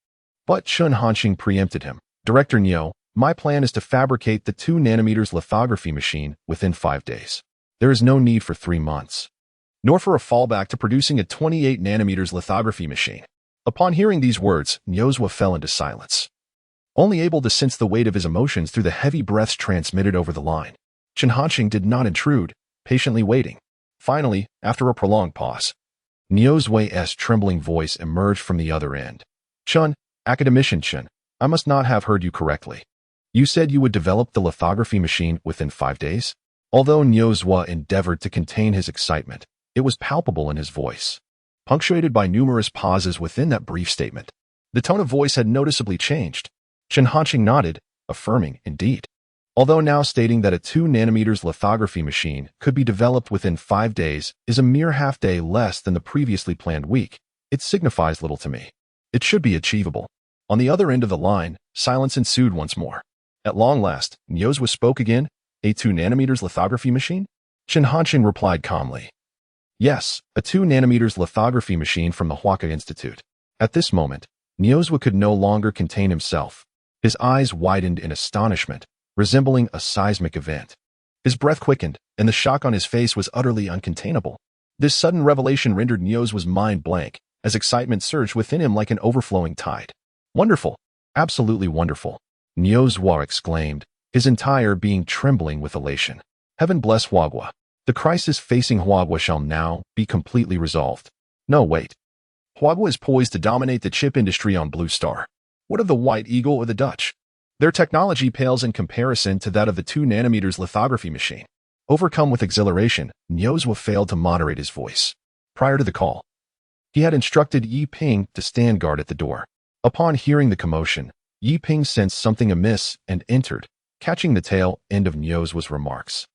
but Chen Hanqing preempted him. Director Nyo, my plan is to fabricate the 2nm lithography machine within 5 days. There is no need for 3 months, nor for a fallback to producing a 28nm lithography machine. Upon hearing these words, Nyozwa fell into silence, only able to sense the weight of his emotions through the heavy breaths transmitted over the line. Chen Hanqing did not intrude, patiently waiting. Finally, after a prolonged pause, Nyozwa's trembling voice emerged from the other end. Chen, academician Chen, I must not have heard you correctly. You said you would develop the lithography machine within 5 days? Although Nyozwa endeavored to contain his excitement, it was palpable in his voice, punctuated by numerous pauses within that brief statement. The tone of voice had noticeably changed. Chen Hanqing nodded, affirming, indeed. Although now stating that a 2nm lithography machine could be developed within 5 days is a mere half-day less than the previously planned week, it signifies little to me. It should be achievable. On the other end of the line, silence ensued once more. At long last, Nyozwa spoke again. A 2nm lithography machine? Chen Hanqing replied calmly. Yes, a 2nm lithography machine from the Huaca Institute. At this moment, Nyozwa could no longer contain himself. His eyes widened in astonishment, resembling a seismic event. His breath quickened, and the shock on his face was utterly uncontainable. This sudden revelation rendered Nyozwa's mind blank, as excitement surged within him like an overflowing tide. Wonderful! Absolutely wonderful! Nyozwa exclaimed, his entire being trembling with elation. Heaven bless Huagua. The crisis facing Huagua shall now be completely resolved. No, wait. Huagua is poised to dominate the chip industry on Blue Star. What of the White Eagle or the Dutch? Their technology pales in comparison to that of the 2nm lithography machine. Overcome with exhilaration, Nyozwa failed to moderate his voice. Prior to the call, he had instructed Yi Ping to stand guard at the door. Upon hearing the commotion, Yi Ping sensed something amiss and entered, catching the tail end of Nyozwa's remarks.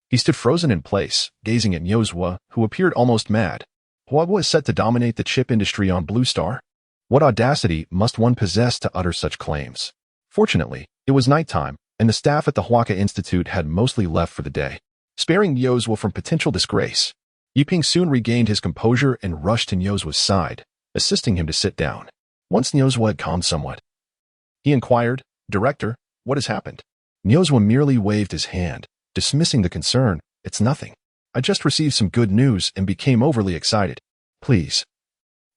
He stood frozen in place, gazing at Nyozwa, who appeared almost mad. Huagua is set to dominate the chip industry on Blue Star? What audacity must one possess to utter such claims? Fortunately, it was nighttime, and the staff at the Huaca Institute had mostly left for the day, sparing Nyozwa from potential disgrace. Yiping soon regained his composure and rushed to Nyozwa's side, assisting him to sit down. Once Nyozwa had calmed somewhat, he inquired, "Director, what has happened?" Nyozwa merely waved his hand, dismissing the concern. "It's nothing. I just received some good news and became overly excited. Please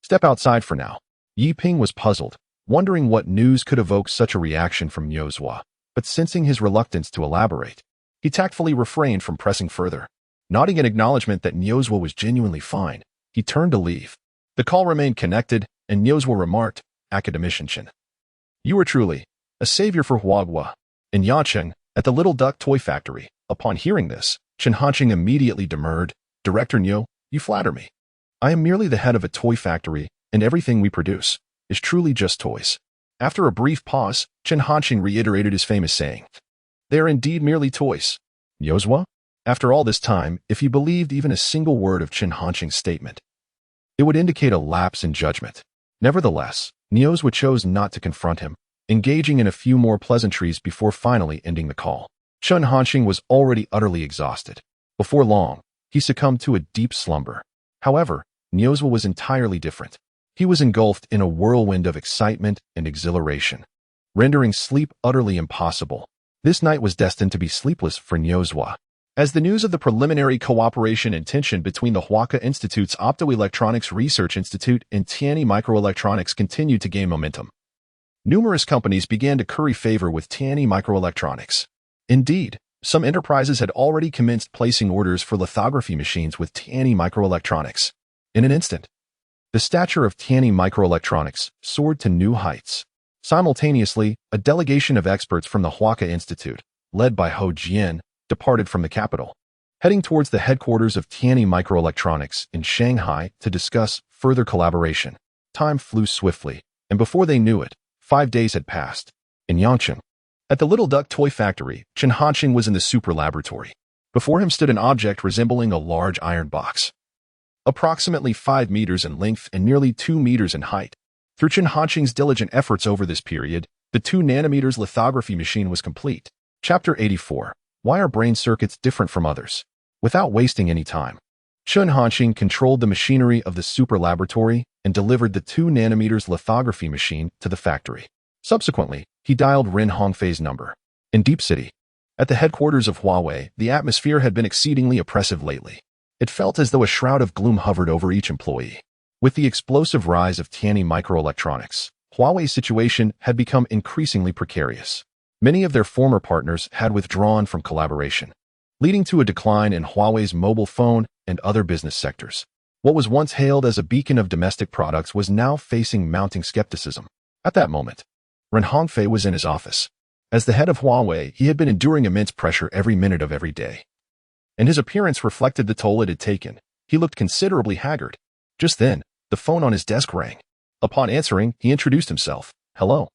step outside for now." Yiping was puzzled, wondering what news could evoke such a reaction from Nyozwa, but sensing his reluctance to elaborate, he tactfully refrained from pressing further. Nodding in acknowledgement that Nyozwa was genuinely fine, he turned to leave. The call remained connected, and Nyozwa remarked, "Academician, you are truly a savior for Huagua." In Yacheng, at the Little Duck Toy Factory, upon hearing this, Chen Hanqing immediately demurred, "Director Nyo, you flatter me. I am merely the head of a toy factory, and everything we produce is truly just toys." After a brief pause, Chen Hanqing reiterated his famous saying, "They are indeed merely toys." Nyozwa? After all this time, if he believed even a single word of Chen Hanqing's statement, it would indicate a lapse in judgment. Nevertheless, Nyozwa chose not to confront him, engaging in a few more pleasantries before finally ending the call. Chen Hanqing was already utterly exhausted. Before long, he succumbed to a deep slumber. However, Nyozwa was entirely different. He was engulfed in a whirlwind of excitement and exhilaration, rendering sleep utterly impossible. This night was destined to be sleepless for Nyozwa. As the news of the preliminary cooperation and tension between the Huaka Institute's Optoelectronics Research Institute and Tianyi Microelectronics continued to gain momentum, numerous companies began to curry favor with Tianyi Microelectronics. Indeed, some enterprises had already commenced placing orders for lithography machines with Tianyi Microelectronics. In an instant, the stature of Tianyi Microelectronics soared to new heights. Simultaneously, a delegation of experts from the Huaka Institute, led by Ho Jian, departed from the capital, heading towards the headquarters of Tianyi Microelectronics in Shanghai to discuss further collaboration. Time flew swiftly, and before they knew it, 5 days had passed. In Yangcheng, at the Little Duck Toy Factory, Chen Hanqing was in the super laboratory. Before him stood an object resembling a large iron box, approximately 5 meters in length and nearly 2 meters in height. Through Chen Hanqing's diligent efforts over this period, the 2 nanometers lithography machine was complete. Chapter 84. Why are brain circuits different from others? Without wasting any time, Chen Hanqing controlled the machinery of the super laboratory and delivered the 2 nanometers lithography machine to the factory. Subsequently, he dialed Ren Hongfei's number. In Deep City, at the headquarters of Huawei, the atmosphere had been exceedingly oppressive lately. It felt as though a shroud of gloom hovered over each employee. With the explosive rise of Tianyi Microelectronics, Huawei's situation had become increasingly precarious. Many of their former partners had withdrawn from collaboration, leading to a decline in Huawei's mobile phone and other business sectors. What was once hailed as a beacon of domestic products was now facing mounting skepticism. At that moment, Ren Hongfei was in his office. As the head of Huawei, he had been enduring immense pressure every minute of every day, and his appearance reflected the toll it had taken. He looked considerably haggard. Just then, the phone on his desk rang. Upon answering, he introduced himself. "Hello.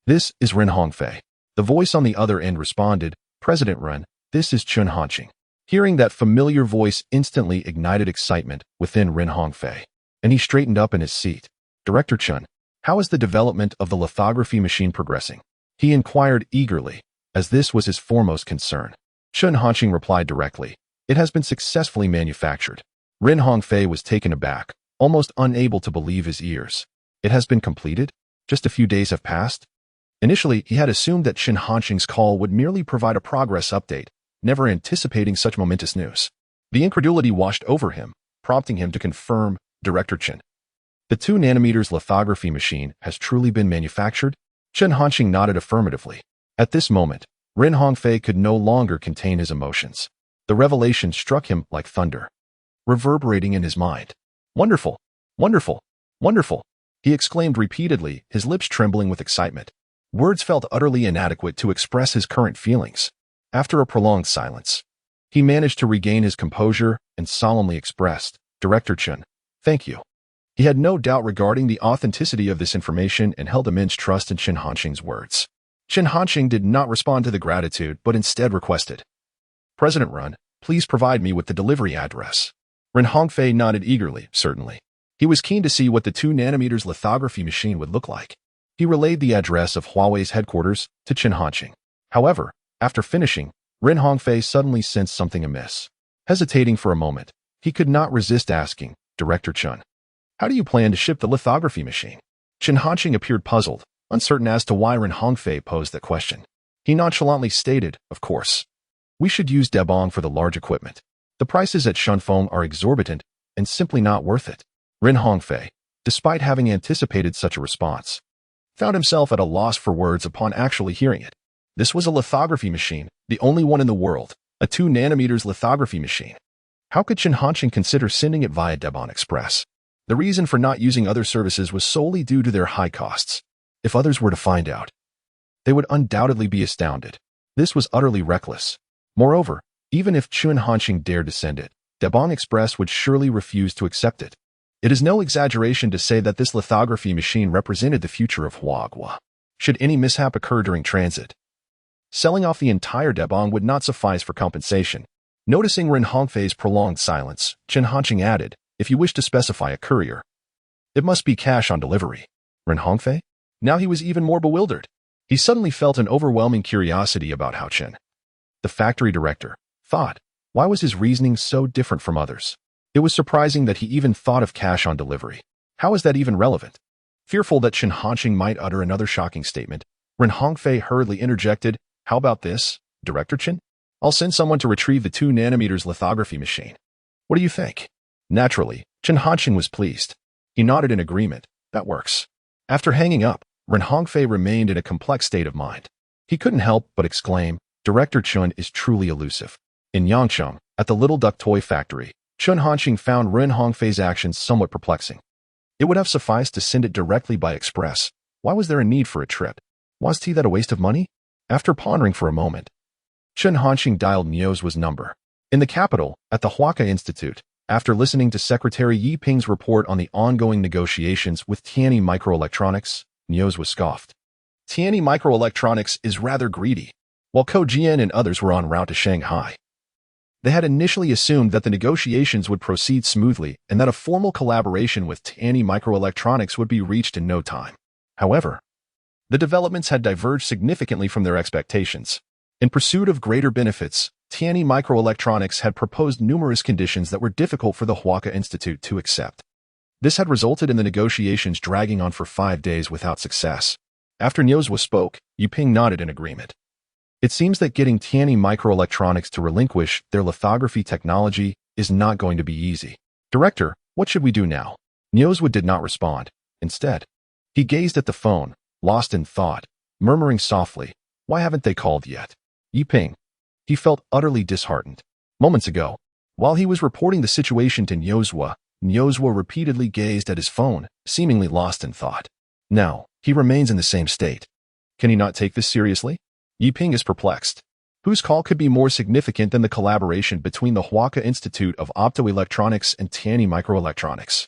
This is Ren Hongfei." The voice on the other end responded, "President Ren, this is Chen Hanqing." Hearing that familiar voice instantly ignited excitement within Ren Hongfei, and he straightened up in his seat. "Director Chen, how is the development of the lithography machine progressing?" He inquired eagerly, as this was his foremost concern. Chen Hanqing replied directly, "It has been successfully manufactured." Ren Hongfei was taken aback, almost unable to believe his ears. "It has been completed? Just a few days have passed?" Initially, he had assumed that Chen Hanqing's call would merely provide a progress update, never anticipating such momentous news. The incredulity washed over him, prompting him to confirm, "Director Chen, the 2 nanometers lithography machine has truly been manufactured?" Chen Hanqing nodded affirmatively. At this moment, Ren Hongfei could no longer contain his emotions. The revelation struck him like thunder, reverberating in his mind. "Wonderful! Wonderful! Wonderful!" he exclaimed repeatedly, his lips trembling with excitement. Words felt utterly inadequate to express his current feelings. After a prolonged silence, he managed to regain his composure and solemnly expressed, "Director Chen, thank you." He had no doubt regarding the authenticity of this information and held immense trust in Chen Hanqing's words. Chen Hanqing did not respond to the gratitude, but instead requested, "President Ren, please provide me with the delivery address." Ren Hongfei nodded eagerly, certainly. He was keen to see what the 2 nanometers lithography machine would look like. He relayed the address of Huawei's headquarters to Chen Hanqing. However, after finishing, Ren Hongfei suddenly sensed something amiss. Hesitating for a moment, He could not resist asking, Director Chun, how do you plan to ship the lithography machine? Chen Hanqing appeared puzzled, uncertain as to why Ren Hongfei posed that question. He nonchalantly stated, of course. We should use Debong for the large equipment. The prices at Shunfeng are exorbitant and simply not worth it. Ren Hongfei, despite having anticipated such a response, found himself at a loss for words upon actually hearing it. This was a lithography machine, the only one in the world, a 2 nanometers lithography machine. How could Chen Hanqing consider sending it via Debon Express? The reason for not using other services was solely due to their high costs. If others were to find out, they would undoubtedly be astounded. This was utterly reckless. Moreover, even if Chen Hanqing dared to send it, Debong Express would surely refuse to accept it. It is no exaggeration to say that this lithography machine represented the future of Huagua. Should any mishap occur during transit, selling off the entire Debong would not suffice for compensation. Noticing Ren Hongfei's prolonged silence, Chen Hanqing added, if you wish to specify a courier, it must be cash on delivery. Ren Hongfei? Now he was even more bewildered. He suddenly felt an overwhelming curiosity about how Chen, the factory director, thought. Why was his reasoning so different from others? It was surprising that he even thought of cash on delivery. How is that even relevant? Fearful that Chen Hanqing might utter another shocking statement, Ren Hongfei hurriedly interjected, how about this, Director Chen? I'll send someone to retrieve the 2 nanometers lithography machine. What do you think? Naturally, Chen Hanqing was pleased. He nodded in agreement. That works. After hanging up, Ren Hongfei remained in a complex state of mind. He couldn't help but exclaim, Director Chun is truly elusive. In Yangcheng, at the Little Duck Toy Factory, Chen Hanqing found Ren Hongfei's actions somewhat perplexing. It would have sufficed to send it directly by express. Why was there a need for a trip? Was that a waste of money? After pondering for a moment, Chen Hanqing dialed Niu's number. In the capital, at the Huaka Institute, after listening to Secretary Yi Ping's report on the ongoing negotiations with Tianyi Microelectronics, Niu scoffed. Tianyi Microelectronics is rather greedy. While Ko Jian and others were en route to Shanghai, they had initially assumed that the negotiations would proceed smoothly and that a formal collaboration with Tianyi Microelectronics would be reached in no time. However, the developments had diverged significantly from their expectations. In pursuit of greater benefits, Tianyi Microelectronics had proposed numerous conditions that were difficult for the Huaka Institute to accept. This had resulted in the negotiations dragging on for 5 days without success. After Niu spoke, Yu Ping nodded in agreement. It seems that getting Tianyi Microelectronics to relinquish their lithography technology is not going to be easy. Director, what should we do now? Niu did not respond. Instead, he gazed at the phone, lost in thought, murmuring softly, why haven't they called yet? Yi Ping. He felt utterly disheartened. Moments ago, while he was reporting the situation to Niu repeatedly gazed at his phone, seemingly lost in thought. Now, he remains in the same state. Can he not take this seriously? Yi Ping is perplexed. Whose call could be more significant than the collaboration between the Huaka Institute of Optoelectronics and Tianyi Microelectronics?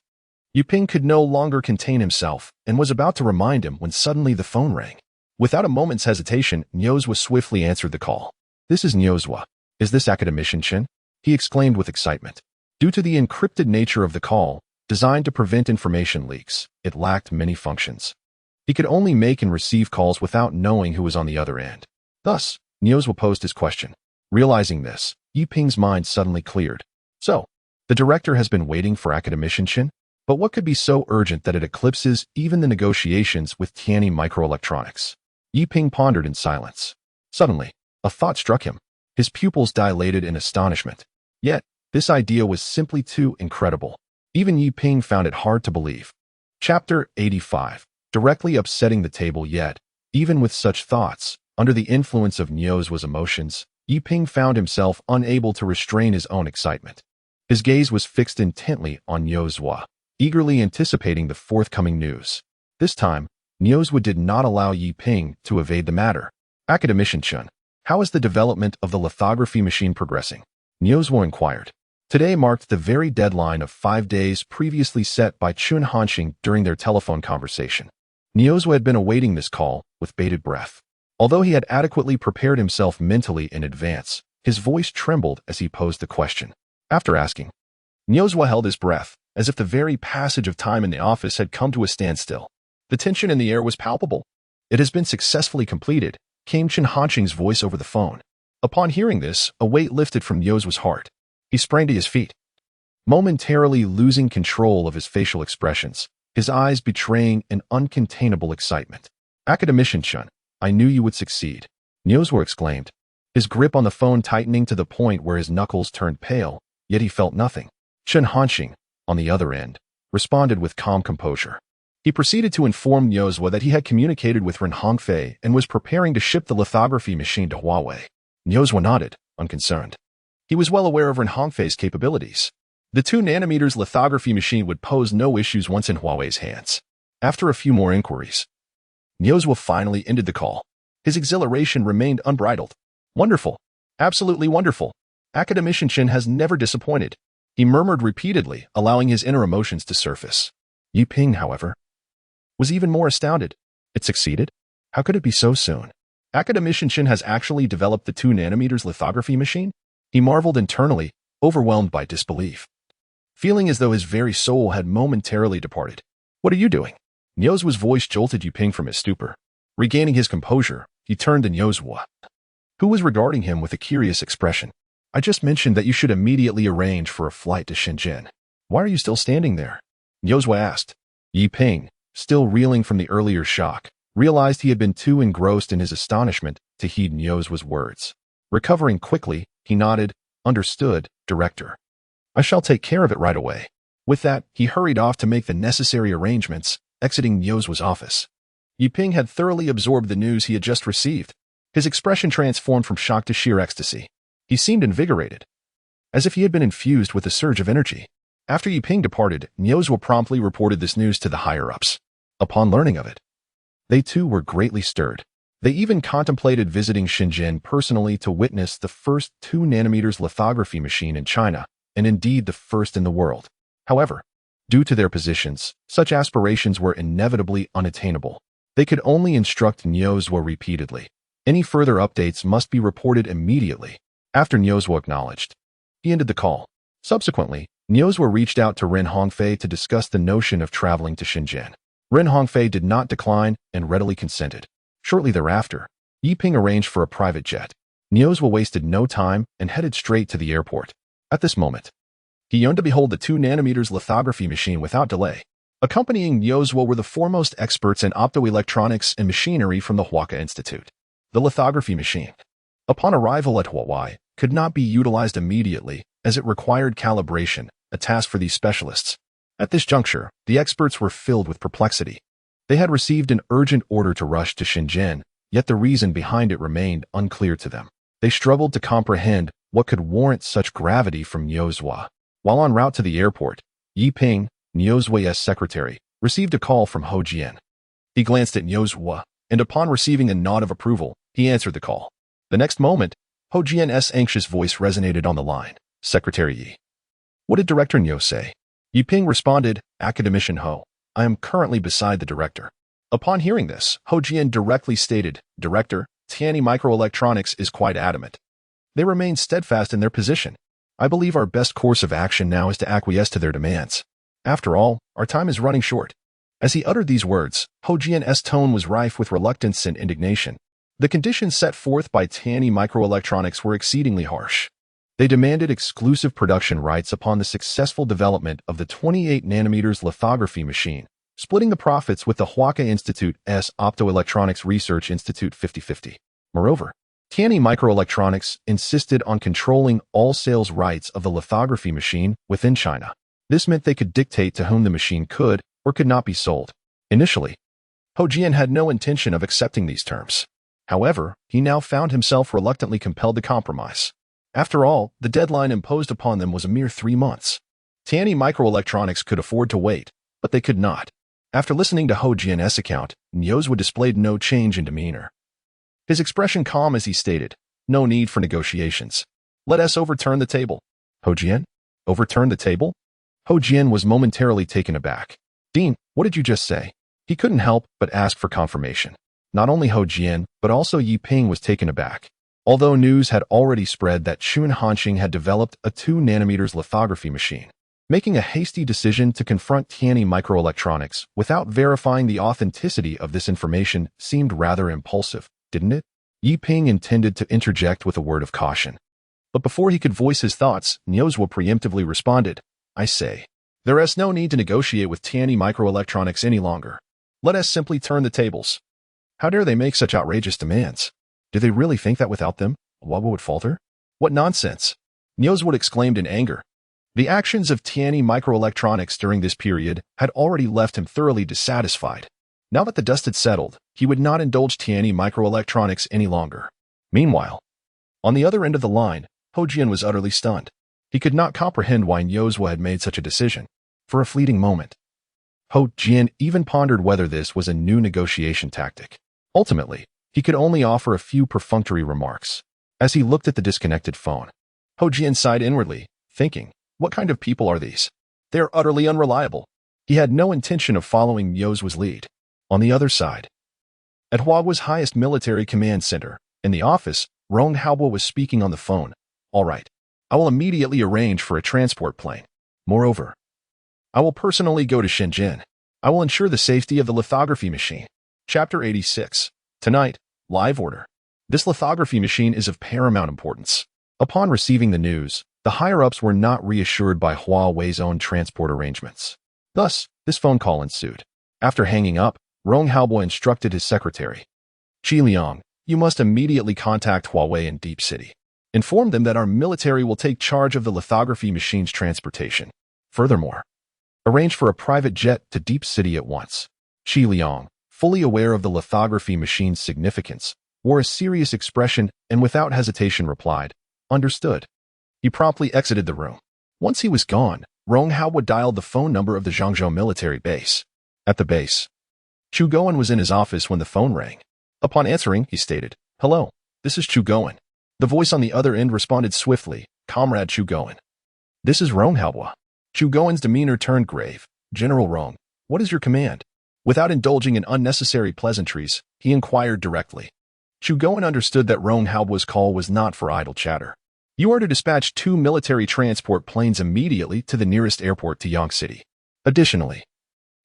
Yu Ping could no longer contain himself and was about to remind him when suddenly the phone rang. Without a moment's hesitation, Niu swiftly answered the call. This is Niu. Is this academician Chen? He exclaimed with excitement. Due to the encrypted nature of the call, designed to prevent information leaks, it lacked many functions. He could only make and receive calls without knowing who was on the other end. Thus, Niu posed his question. Realizing this, Yi Ping's mind suddenly cleared. So, the director has been waiting for academician Chen? But what could be so urgent that it eclipses even the negotiations with Tianyi Microelectronics? Yi Ping pondered in silence. Suddenly, a thought struck him. His pupils dilated in astonishment. Yet, this idea was simply too incredible. Even Yi Ping found it hard to believe. Chapter 85. Directly upsetting the table yet, even with such thoughts, under the influence of Niu's emotions, Yi Ping found himself unable to restrain his own excitement. His gaze was fixed intently on Niu, eagerly anticipating the forthcoming news. This time, Niu did not allow Yi Ping to evade the matter. Academician Chen, how is the development of the lithography machine progressing? Niu inquired. Today marked the very deadline of 5 days previously set by Chen Hanqing during their telephone conversation. Niu had been awaiting this call with bated breath. Although he had adequately prepared himself mentally in advance, his voice trembled as he posed the question. After asking, Niu held his breath, as if the very passage of time in the office had come to a standstill. The tension in the air was palpable. It has been successfully completed, came Chen Hanqing's voice over the phone. Upon hearing this, a weight lifted from Niu's heart. He sprang to his feet. momentarily losing control of his facial expressions, his eyes betraying an uncontainable excitement. "Academician, I knew you would succeed," Nyozwa exclaimed, his grip on the phone tightening to the point where his knuckles turned pale, yet he felt nothing. Chen Hanxing, on the other end, responded with calm composure. He proceeded to inform Nyozwa that he had communicated with Ren Hongfei and was preparing to ship the lithography machine to Huawei. Nyozwa nodded, unconcerned. He was well aware of Ren Hongfei's capabilities. The 2nm lithography machine would pose no issues once in Huawei's hands. After a few more inquiries, Nyozwa finally ended the call. His exhilaration remained unbridled. "Wonderful. Absolutely wonderful. Academician Chen has never disappointed," he murmured repeatedly, allowing his inner emotions to surface. Yi Ping, however, was even more astounded. It succeeded? How could it be so soon? Academician Chen has actually developed the 2nm lithography machine? He marveled internally, overwhelmed by disbelief, feeling as though his very soul had momentarily departed. "What are you doing?" Nyozwa's voice jolted Yi Ping from his stupor. Regaining his composure, he turned to Nyozwa, who was regarding him with a curious expression. "I just mentioned that you should immediately arrange for a flight to Shenzhen. Why are you still standing there?" Nyozwa asked. Yi Ping, still reeling from the earlier shock, realized he had been too engrossed in his astonishment to heed Nyozwa's words. Recovering quickly, he nodded. "Understood, Director. I shall take care of it right away." With that, he hurried off to make the necessary arrangements, exiting Nyozwa's office. Yi Ping had thoroughly absorbed the news he had just received. His expression transformed from shock to sheer ecstasy. He seemed invigorated, as if he had been infused with a surge of energy. After Yi Ping departed, Nyozwa promptly reported this news to the higher-ups. Upon learning of it, they too were greatly stirred. They even contemplated visiting Shenzhen personally to witness the first 2nm lithography machine in China, and indeed the first in the world. However, due to their positions, such aspirations were inevitably unattainable. They could only instruct Nyozwa repeatedly. Any further updates must be reported immediately. After Nyozwa acknowledged, he ended the call. Subsequently, Nyozwa reached out to Ren Hongfei to discuss the notion of traveling to Shenzhen. Ren Hongfei did not decline and readily consented. Shortly thereafter, Yi Ping arranged for a private jet. Nyozwa wasted no time and headed straight to the airport. At this moment, he yearned to behold the 2nm lithography machine without delay. Accompanying Nyozwa were the foremost experts in optoelectronics and machinery from the Huaka Institute. The lithography machine, upon arrival at Huawei, could not be utilized immediately as it required calibration, a task for these specialists. At this juncture, the experts were filled with perplexity. They had received an urgent order to rush to Shenzhen, yet the reason behind it remained unclear to them. They struggled to comprehend what could warrant such gravity from Nyozwa. While en route to the airport, Yi Ping, Nyozwa's secretary, received a call from Ho Jian. He glanced at Nyozwa, and upon receiving a nod of approval, he answered the call. The next moment, Ho Jian's anxious voice resonated on the line. "Secretary Yi. What did Director Nyo say?" Yi Ping responded, "Academician Ho, I am currently beside the director." Upon hearing this, Ho Jian directly stated, "Director, Tianyi Microelectronics is quite adamant. They remain steadfast in their position. I believe our best course of action now is to acquiesce to their demands. After all, our time is running short." As he uttered these words, Ho Jian's tone was rife with reluctance and indignation. The conditions set forth by Tianyi Microelectronics were exceedingly harsh. They demanded exclusive production rights upon the successful development of the 28nm lithography machine, splitting the profits with the Huaka Institute's Optoelectronics Research Institute 50-50. Moreover, Tianyi Microelectronics insisted on controlling all sales rights of the lithography machine within China. This meant they could dictate to whom the machine could or could not be sold. Initially, Ho Jian had no intention of accepting these terms. However, he now found himself reluctantly compelled to compromise. After all, the deadline imposed upon them was a mere 3 months. Tianyi Microelectronics could afford to wait, but they could not. After listening to Ho Jian's account, Nyozwa displayed no change in demeanor. His expression calm as he stated, "No need for negotiations. Let us overturn the table." Ho Jian? Overturn the table? Ho Jian was momentarily taken aback. "Dean, what did you just say?" He couldn't help but ask for confirmation. Not only Ho Jian, but also Yi Ping was taken aback. Although news had already spread that Chen Hanxing had developed a 2nm lithography machine, making a hasty decision to confront Tianyi Microelectronics without verifying the authenticity of this information seemed rather impulsive, didn't it? Yi Ping intended to interject with a word of caution. But before he could voice his thoughts, Nyozwa preemptively responded, I say. There is no need to negotiate with Tianyi Microelectronics any longer. Let us simply turn the tables. How dare they make such outrageous demands? Do they really think that without them, Wawa would falter? What nonsense! Nyozwood exclaimed in anger. The actions of Tianyi Microelectronics during this period had already left him thoroughly dissatisfied. Now that the dust had settled, he would not indulge Tianyi Microelectronics any longer. Meanwhile, on the other end of the line, Ho Jian was utterly stunned. He could not comprehend why Nyozwa had made such a decision. For a fleeting moment, Ho Jian even pondered whether this was a new negotiation tactic. Ultimately, he could only offer a few perfunctory remarks. As he looked at the disconnected phone, Ho Jian sighed inwardly, thinking, what kind of people are these? They are utterly unreliable. He had no intention of following Nyozwa's lead. On the other side, at Huagua's highest military command center, in the office, Rong Haobo was speaking on the phone. All right, I will immediately arrange for a transport plane. Moreover, I will personally go to Shenzhen. I will ensure the safety of the lithography machine. Chapter 86. Tonight, live order. This lithography machine is of paramount importance. Upon receiving the news, the higher-ups were not reassured by Huawei's own transport arrangements. Thus, this phone call ensued. After hanging up, Rong Haobo instructed his secretary. Qi Liang, you must immediately contact Huawei in Deep City. Inform them that our military will take charge of the lithography machine's transportation. Furthermore, arrange for a private jet to Deep City at once. Qi Liang, fully aware of the lithography machine's significance, wore a serious expression and without hesitation replied, understood. He promptly exited the room. Once he was gone, Rong Haobo dialed the phone number of the Zhangzhou military base. At the base, Chu Goen was in his office when the phone rang. Upon answering, he stated, hello, this is Chu Goen. The voice on the other end responded swiftly, Comrade Chu Goen. This is Rong Haobo. Chu Goen's demeanor turned grave. General Rong, what is your command? Without indulging in unnecessary pleasantries, he inquired directly. Chu Goen understood that Rong Haobo's call was not for idle chatter. You are to dispatch 2 military transport planes immediately to the nearest airport to Yang City. Additionally,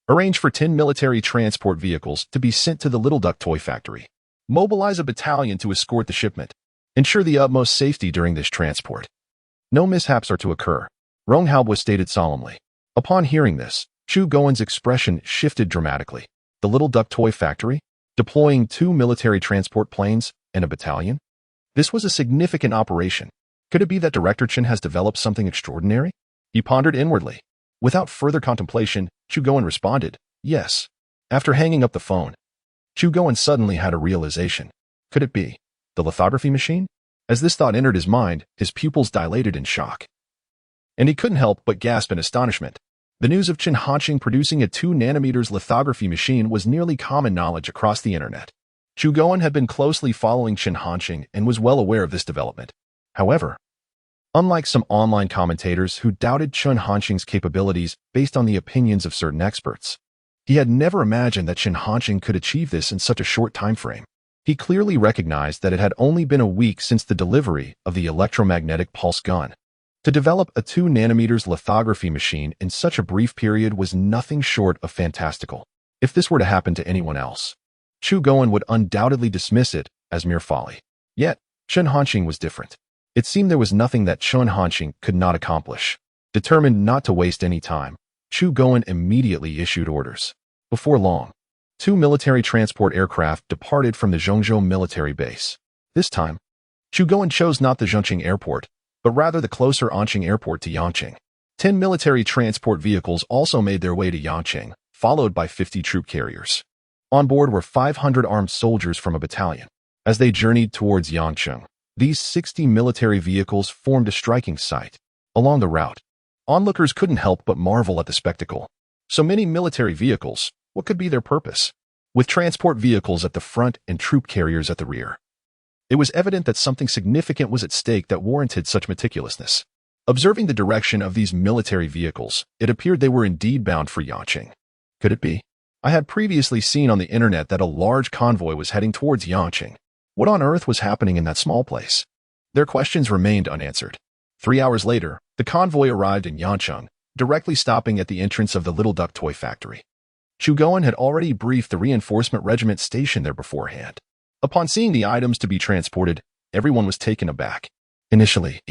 arrange for 10 military transport vehicles to be sent to the Little Duck Toy Factory. Mobilize a battalion to escort the shipment. Ensure the utmost safety during this transport. No mishaps are to occur, Rong Haobo stated solemnly. Upon hearing this, Chu Goen's expression shifted dramatically. The Little Duck Toy Factory? Deploying 2 military transport planes and a battalion? This was a significant operation. Could it be that Director Chen has developed something extraordinary? He pondered inwardly. Without further contemplation, Chu Goen responded, yes. After hanging up the phone, Chu Goen suddenly had a realization. Could it be the lithography machine? As this thought entered his mind, his pupils dilated in shock. And he couldn't help but gasp in astonishment. The news of Chen Hanqing producing a 2 nanometers lithography machine was nearly common knowledge across the internet. Chu Goen had been closely following Chen Hanqing and was well aware of this development. However, unlike some online commentators who doubted Chen Hanqing's capabilities based on the opinions of certain experts, he had never imagined that Chen Hanqing could achieve this in such a short time frame. He clearly recognized that it had only been a week since the delivery of the electromagnetic pulse gun. To develop a 2 nanometers lithography machine in such a brief period was nothing short of fantastical. If this were to happen to anyone else, Chu Goen would undoubtedly dismiss it as mere folly. Yet, Chen Hanqing was different. It seemed there was nothing that Chen Hanqing could not accomplish. Determined not to waste any time, Chu Goen immediately issued orders. Before long, 2 military transport aircraft departed from the Zhangzhou military base. This time, Chu Goen chose not the Zhongqing airport, but rather the closer Anqing airport to Yangqing. 10 military transport vehicles also made their way to Yangqing, followed by 50 troop carriers. On board were 500 armed soldiers from a battalion. As they journeyed towards Yangqing, these 60 military vehicles formed a striking sight. Along the route, onlookers couldn't help but marvel at the spectacle. So many military vehicles, what could be their purpose? With transport vehicles at the front and troop carriers at the rear, it was evident that something significant was at stake that warranted such meticulousness. Observing the direction of these military vehicles, it appeared they were indeed bound for Yangqing. Could it be? I had previously seen on the internet that a large convoy was heading towards Yangqing. What on earth was happening in that small place? Their questions remained unanswered. 3 hours later, the convoy arrived in Yangqing, directly stopping at the entrance of the Little Duck Toy Factory. Chu Goen had already briefed the reinforcement regiment stationed there beforehand. Upon seeing the items to be transported, everyone was taken aback. Initially,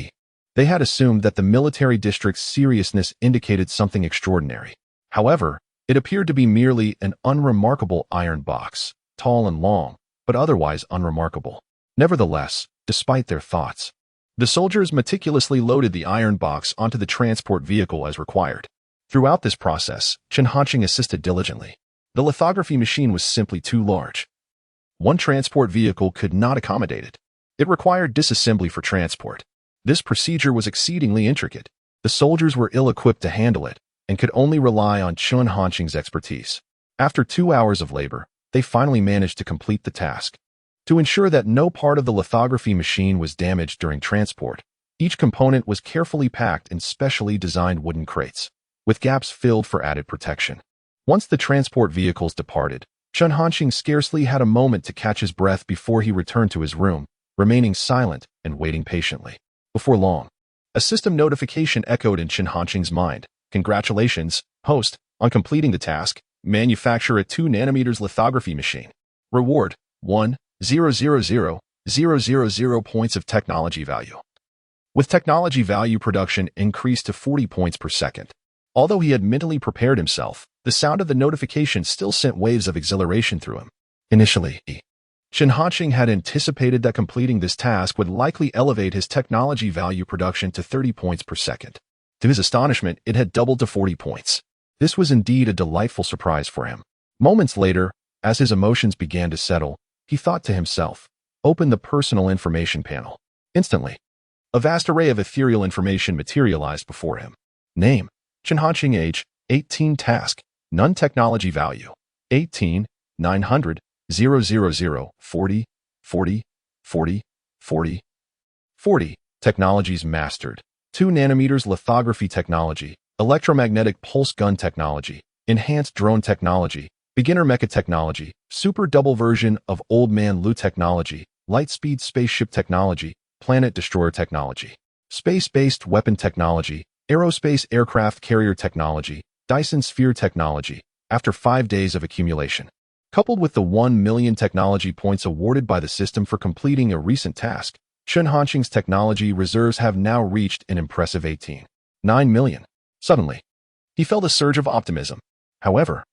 They had assumed that the military district's seriousness indicated something extraordinary. However, it appeared to be merely an unremarkable iron box, tall and long, but otherwise unremarkable. Nevertheless, despite their thoughts, the soldiers meticulously loaded the iron box onto the transport vehicle as required. Throughout this process, Chen Hanqing assisted diligently. The lithography machine was simply too large. One transport vehicle could not accommodate it. It required disassembly for transport. This procedure was exceedingly intricate. The soldiers were ill-equipped to handle it and could only rely on Chen Hanqing's expertise. After 2 hours of labor, they finally managed to complete the task. To ensure that no part of the lithography machine was damaged during transport, each component was carefully packed in specially designed wooden crates, with gaps filled for added protection. Once the transport vehicles departed, Chen Hanqing scarcely had a moment to catch his breath before he returned to his room, remaining silent and waiting patiently. Before long, a system notification echoed in Chen Hanqing's mind. Congratulations, host, on completing the task. Manufacture a 2 nanometers lithography machine. Reward, 1,000,000 points of technology value. With technology value production increased to 40 points per second. Although he had mentally prepared himself, the sound of the notification still sent waves of exhilaration through him. Initially, Chen Hanqing had anticipated that completing this task would likely elevate his technology value production to 30 points per second. To his astonishment, it had doubled to 40 points. This was indeed a delightful surprise for him. Moments later, as his emotions began to settle, he thought to himself, "Open the personal information panel." Instantly, a vast array of ethereal information materialized before him. Name, Chen Hanqing. Age, 18. Task, none. Technology value, 18, 900, 000, 40, 40, 40, 40, 40. Technologies mastered, 2 nanometers lithography technology, electromagnetic pulse gun technology, enhanced drone technology, beginner mecha technology, super double version of Old Man Lu technology, light-speed spaceship technology, planet destroyer technology, space-based weapon technology, aerospace aircraft carrier technology, Dyson sphere technology. After 5 days of accumulation, coupled with the 1 million technology points awarded by the system for completing a recent task, Chen Hanqing's technology reserves have now reached an impressive 18.9 million. Suddenly, he felt a surge of optimism. However,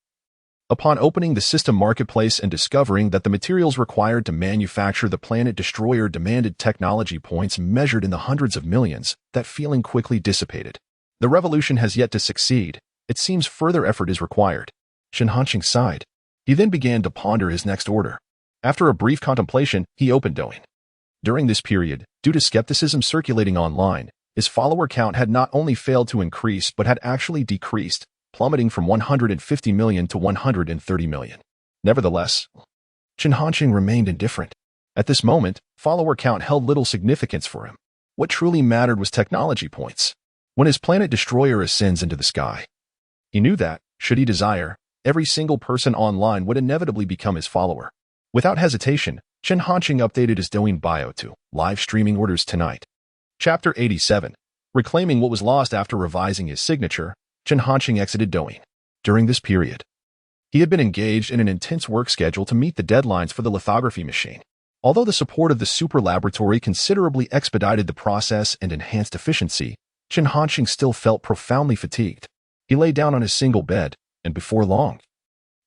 upon opening the system marketplace and discovering that the materials required to manufacture the planet destroyer demanded technology points measured in the hundreds of millions, that feeling quickly dissipated. The revolution has yet to succeed. It seems further effort is required. Chen Hanqing sighed. He then began to ponder his next order. After a brief contemplation, he opened Douyin. During this period, due to skepticism circulating online, his follower count had not only failed to increase but had actually decreased, plummeting from 150 million to 130 million. Nevertheless, Chen Hanqing remained indifferent. At this moment, follower count held little significance for him. What truly mattered was technology points. When his planet destroyer ascends into the sky, he knew that, should he desire, every single person online would inevitably become his follower. Without hesitation, Chen Hanqing updated his Douyin bio to live streaming orders tonight. Chapter 87. Reclaiming what was lost. After revising his signature, Chen Hanqing exited Douyin. During this period, he had been engaged in an intense work schedule to meet the deadlines for the lithography machine. Although the support of the super laboratory considerably expedited the process and enhanced efficiency, Chen Hanqing still felt profoundly fatigued. He lay down on his single bed, and before long,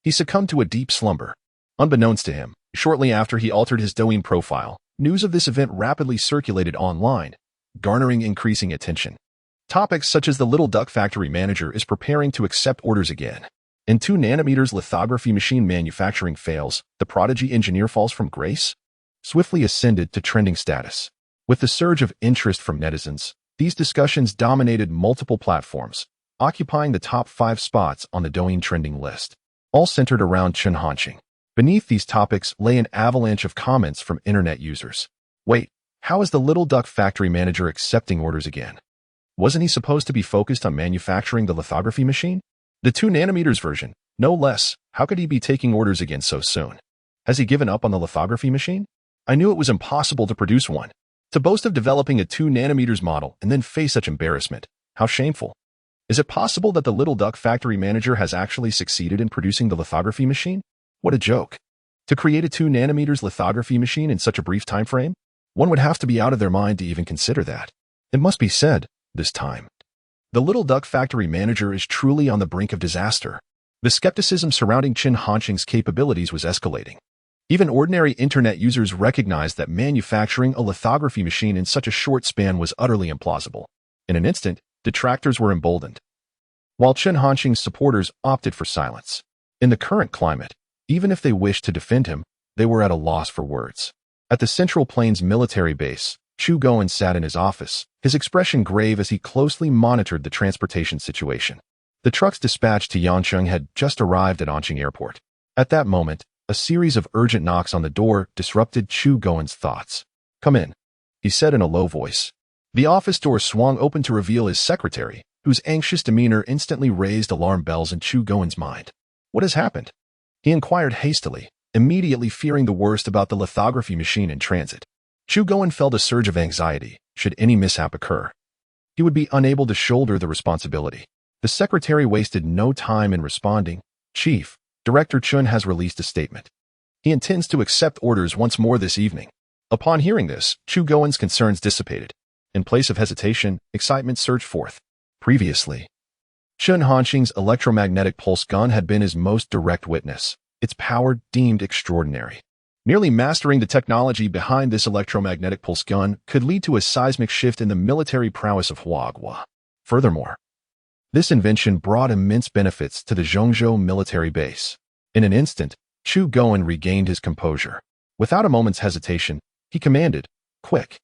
he succumbed to a deep slumber. Unbeknownst to him, shortly after he altered his Douyin profile, news of this event rapidly circulated online, garnering increasing attention. Topics such as the Little Duck Factory manager is preparing to accept orders again. In 2 nanometers lithography machine manufacturing fails, the prodigy engineer falls from grace, swiftly ascended to trending status. With the surge of interest from netizens, these discussions dominated multiple platforms, occupying the top 5 spots on the Douyin trending list, all centered around Chen Hanqing. Beneath these topics lay an avalanche of comments from internet users. Wait, how is the Little Duck Factory manager accepting orders again? Wasn't he supposed to be focused on manufacturing the lithography machine? The 2 nanometers version, no less. How could he be taking orders again so soon? Has he given up on the lithography machine? I knew it was impossible to produce one. To boast of developing a 2 nanometers model and then face such embarrassment, how shameful. Is it possible that the Little Duck Factory manager has actually succeeded in producing the lithography machine? What a joke. To create a 2 nanometers lithography machine in such a brief time frame? One would have to be out of their mind to even consider that. It must be said, this time, the Little Duck Factory manager is truly on the brink of disaster. The skepticism surrounding Chen Hanqing's capabilities was escalating. Even ordinary internet users recognized that manufacturing a lithography machine in such a short span was utterly implausible. In an instant, detractors were emboldened, while Chen Hanqing's supporters opted for silence. In the current climate, even if they wished to defend him, they were at a loss for words. At the Central Plains military base, Chu Goen sat in his office, his expression grave as he closely monitored the transportation situation. The trucks dispatched to Yancheng had just arrived at Anqing Airport. At that moment, a series of urgent knocks on the door disrupted Chu Goen's thoughts. "Come in," he said in a low voice. The office door swung open to reveal his secretary, whose anxious demeanor instantly raised alarm bells in Chu Goen's mind. "What has happened?" he inquired hastily, immediately fearing the worst about the lithography machine in transit. Chu Goen felt a surge of anxiety. Should any mishap occur, he would be unable to shoulder the responsibility. The secretary wasted no time in responding. "Chief, Director Chun has released a statement. He intends to accept orders once more this evening." Upon hearing this, Chu Goen's concerns dissipated. In place of hesitation, excitement surged forth. Previously, Chen Hanqing's electromagnetic pulse gun had been his most direct witness, its power deemed extraordinary. Merely mastering the technology behind this electromagnetic pulse gun could lead to a seismic shift in the military prowess of Huagua. Furthermore, this invention brought immense benefits to the Zhongzhou military base. In an instant, Chu Goen regained his composure. Without a moment's hesitation, he commanded, "Quick!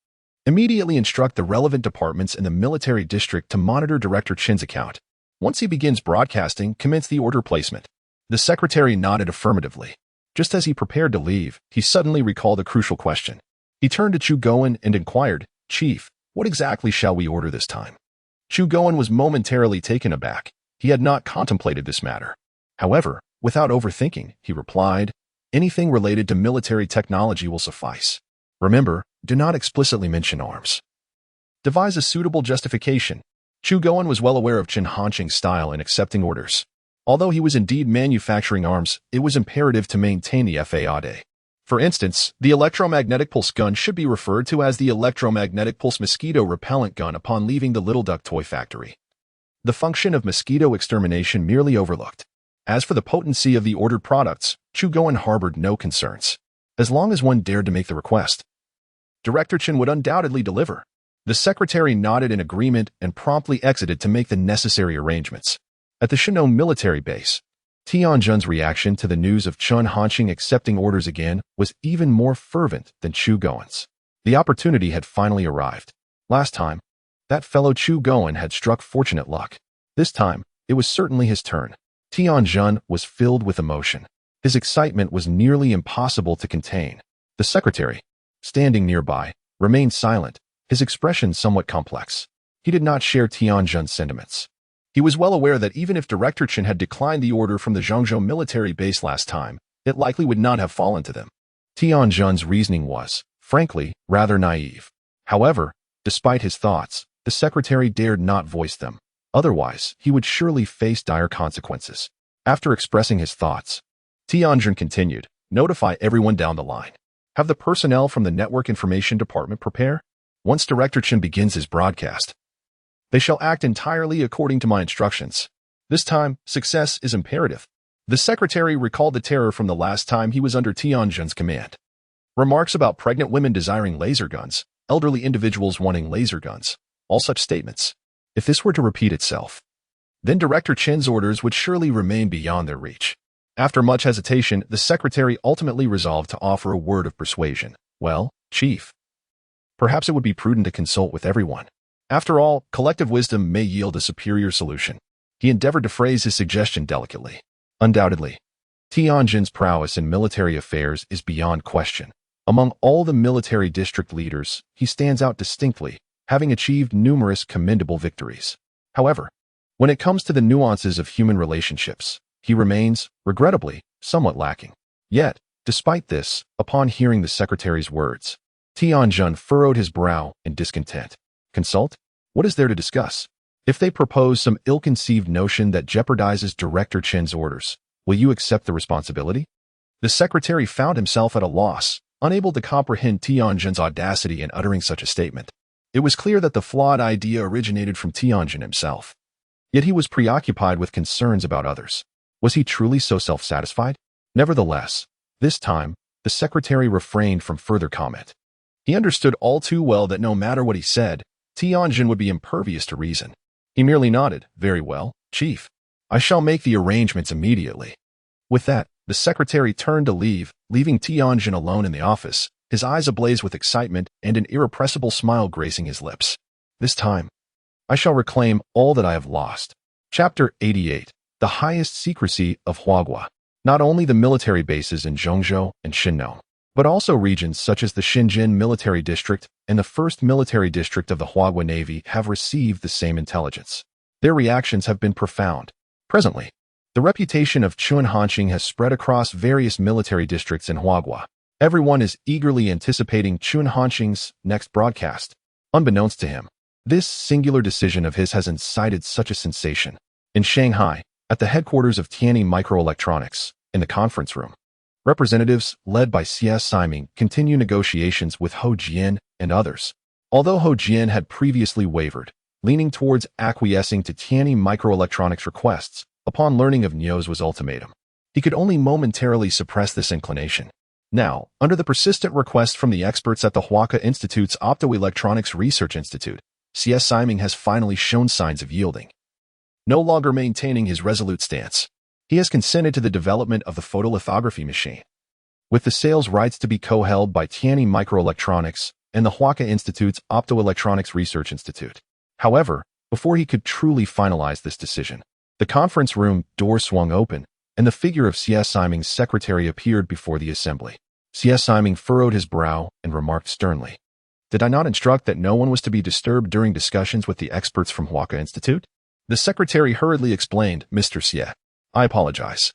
Immediately instruct the relevant departments in the military district to monitor Director Chen's account. Once he begins broadcasting, commence the order placement." The secretary nodded affirmatively. Just as he prepared to leave, he suddenly recalled a crucial question. He turned to Chu Goen and inquired, "Chief, what exactly shall we order this time?" Chu Goen was momentarily taken aback. He had not contemplated this matter. However, without overthinking, he replied, "Anything related to military technology will suffice. Remember, do not explicitly mention arms. Devise a suitable justification." Chu Goen was well aware of Chen Hanqing's style in accepting orders. Although he was indeed manufacturing arms, it was imperative to maintain the FAAD. For instance, the electromagnetic pulse gun should be referred to as the electromagnetic pulse mosquito repellent gun upon leaving the Little Duck toy factory. The function of mosquito extermination merely overlooked. As for the potency of the ordered products, Chu Goen harbored no concerns. As long as one dared to make the request, Director Chen would undoubtedly deliver. The secretary nodded in agreement and promptly exited to make the necessary arrangements. At the Shannon military base, Tianjun's reaction to the news of Chen Hanqing accepting orders again was even more fervent than Chu Goen's. The opportunity had finally arrived. Last time, that fellow Chu Goen had struck fortunate luck. This time, it was certainly his turn. Tianjun was filled with emotion. His excitement was nearly impossible to contain. The secretary, standing nearby, remained silent, his expression somewhat complex. He did not share Tianjun's sentiments. He was well aware that even if Director Chen had declined the order from the Zhongzhou military base last time, it likely would not have fallen to them. Tianjun's reasoning was, frankly, rather naive. However, despite his thoughts, the secretary dared not voice them. Otherwise, he would surely face dire consequences. After expressing his thoughts, Tianjun continued, "Notify everyone down the line. Have the personnel from the Network Information Department prepare. Once Director Chen begins his broadcast, they shall act entirely according to my instructions. This time, success is imperative." The secretary recalled the terror from the last time he was under Tianjun's command. Remarks about pregnant women desiring laser guns, elderly individuals wanting laser guns, all such statements. If this were to repeat itself, then Director Chen's orders would surely remain beyond their reach. After much hesitation, the secretary ultimately resolved to offer a word of persuasion. "Well, Chief, perhaps it would be prudent to consult with everyone. After all, collective wisdom may yield a superior solution." He endeavored to phrase his suggestion delicately. Undoubtedly, Tianjin's prowess in military affairs is beyond question. Among all the military district leaders, he stands out distinctly, having achieved numerous commendable victories. However, when it comes to the nuances of human relationships, he remains, regrettably, somewhat lacking. Yet, despite this, upon hearing the secretary's words, Tianjun furrowed his brow in discontent. Consult? What is there to discuss? If they propose some ill-conceived notion that jeopardizes Director Chen's orders, will you accept the responsibility? The secretary found himself at a loss, unable to comprehend Tianjun's audacity in uttering such a statement. It was clear that the flawed idea originated from Tianjin himself. Yet he was preoccupied with concerns about others. Was he truly so self-satisfied? Nevertheless, this time, the secretary refrained from further comment. He understood all too well that no matter what he said, Tianjin would be impervious to reason. He merely nodded. Very well, Chief. I shall make the arrangements immediately. With that, the secretary turned to leave, leaving Tianjin alone in the office, his eyes ablaze with excitement and an irrepressible smile gracing his lips. This time, I shall reclaim all that I have lost. Chapter 88. The Highest Secrecy of Huaghua. Not only the military bases in Zhongzhou and Shinno, but also regions such as the Xinjiang Military District and the 1st Military District of the Huaghua Navy have received the same intelligence. Their reactions have been profound. Presently, the reputation of Chun Hanqing has spread across various military districts in Huaghua. Everyone is eagerly anticipating Chun Hanqing's next broadcast. Unbeknownst to him, this singular decision of his has incited such a sensation. In Shanghai, at the headquarters of Tianyi Microelectronics, in the conference room, representatives, led by CS Siming, continue negotiations with Ho Jian and others. Although Ho Jian had previously wavered, leaning towards acquiescing to Tianyi Microelectronics' requests, upon learning of Niu's ultimatum, he could only momentarily suppress this inclination. Now, under the persistent request from the experts at the Huaca Institute's Optoelectronics Research Institute, CS Siming has finally shown signs of yielding. No longer maintaining his resolute stance, he has consented to the development of the photolithography machine, with the sales rights to be co-held by Tianyi Microelectronics and the Huaca Institute's Optoelectronics Research Institute. However, before he could truly finalize this decision, the conference room door swung open, and the figure of CS Siming's secretary appeared before the assembly. CS Siming furrowed his brow and remarked sternly, "Did I not instruct that no one was to be disturbed during discussions with the experts from Huaca Institute?" The secretary hurriedly explained, "Mr. Xie, I apologize.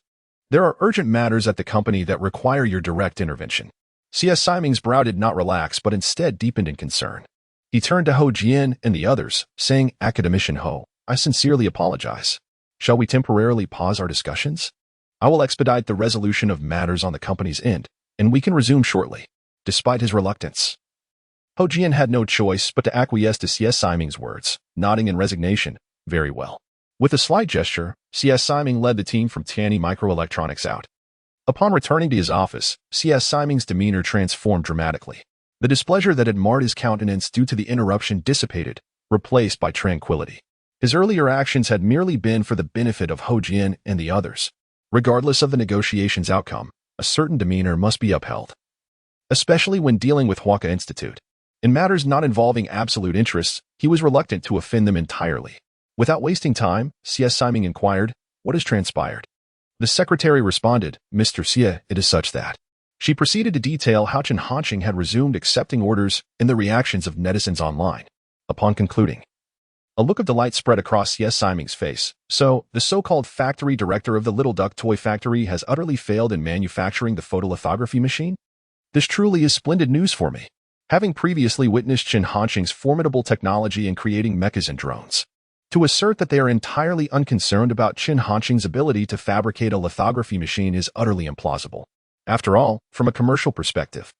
There are urgent matters at the company that require your direct intervention." CS Siming's brow did not relax but instead deepened in concern. He turned to Ho Jian and the others, saying, "Academician Ho, I sincerely apologize. Shall we temporarily pause our discussions? I will expedite the resolution of matters on the company's end, and we can resume shortly." Despite his reluctance, Ho Jian had no choice but to acquiesce to CS Siming's words, nodding in resignation. Very well. With a slight gesture, CS Siming led the team from Tianyi Microelectronics out. Upon returning to his office, CS Siming's demeanor transformed dramatically. The displeasure that had marred his countenance due to the interruption dissipated, replaced by tranquility. His earlier actions had merely been for the benefit of Ho Jian and the others. Regardless of the negotiation's outcome, a certain demeanor must be upheld, especially when dealing with Huaca Institute. In matters not involving absolute interests, he was reluctant to offend them entirely. Without wasting time, CS Siming inquired, "What has transpired?" The secretary responded, "Mr. Xie, it is such that." She proceeded to detail how Chun Hanqing had resumed accepting orders and the reactions of netizens online. Upon concluding, a look of delight spread across CS Siming's face. "So, the so-called factory director of the Little Duck Toy Factory has utterly failed in manufacturing the photolithography machine? This truly is splendid news for me, having previously witnessed Chun Hanqing's formidable technology in creating mechas and drones. To assert that they are entirely unconcerned about Chun Hanqing's ability to fabricate a lithography machine is utterly implausible. After all, from a commercial perspective,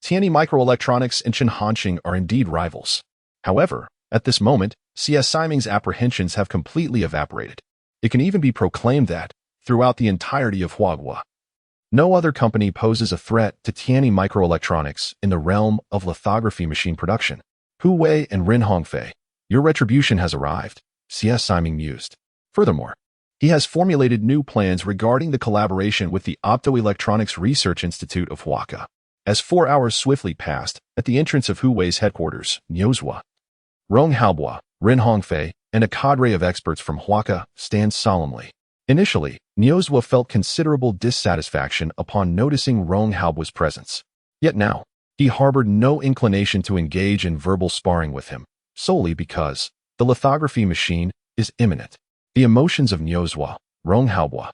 Tianyi Microelectronics and Chun Hanqing are indeed rivals. However, at this moment, CS Siming's apprehensions have completely evaporated. It can even be proclaimed that, throughout the entirety of Huaghua, no other company poses a threat to Tianyi Microelectronics in the realm of lithography machine production. Hu Wei and Ren Hongfei, your retribution has arrived," CS Siming mused. Furthermore, he has formulated new plans regarding the collaboration with the Optoelectronics Research Institute of Huaca. As 4 hours swiftly passed, at the entrance of Hu Wei's headquarters, Niuzhua, Rong Haobo, Ren Hongfei, and a cadre of experts from Huaca stand solemnly. Initially, Niuzhua felt considerable dissatisfaction upon noticing Rong Haobo's presence. Yet now, he harbored no inclination to engage in verbal sparring with him, solely because the lithography machine is imminent. The emotions of Niuzhua, Rong Haobo,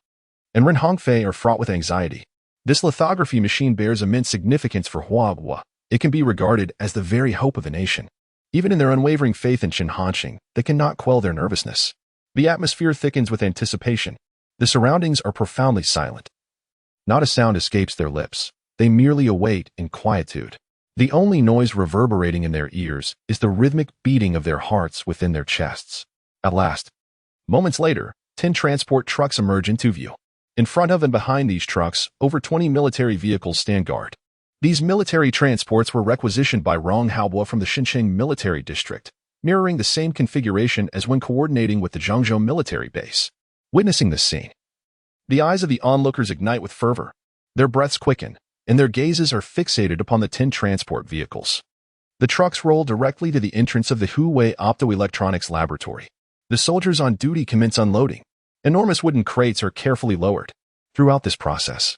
and Ren Hongfei are fraught with anxiety. This lithography machine bears immense significance for Huaghua. It can be regarded as the very hope of the nation. Even in their unwavering faith in Chun Hanqing, they cannot quell their nervousness. The atmosphere thickens with anticipation. The surroundings are profoundly silent. Not a sound escapes their lips. They merely await in quietude. The only noise reverberating in their ears is the rhythmic beating of their hearts within their chests. At last, moments later, 10 transport trucks emerge into view. In front of and behind these trucks, over 20 military vehicles stand guard. These military transports were requisitioned by Rong Haobo from the Xinjiang military district, mirroring the same configuration as when coordinating with the Zhangzhou military base. Witnessing this scene, the eyes of the onlookers ignite with fervor. Their breaths quicken, and their gazes are fixated upon the 10 transport vehicles. The trucks roll directly to the entrance of the Huawei Optoelectronics Laboratory. The soldiers on duty commence unloading. Enormous wooden crates are carefully lowered. Throughout this process,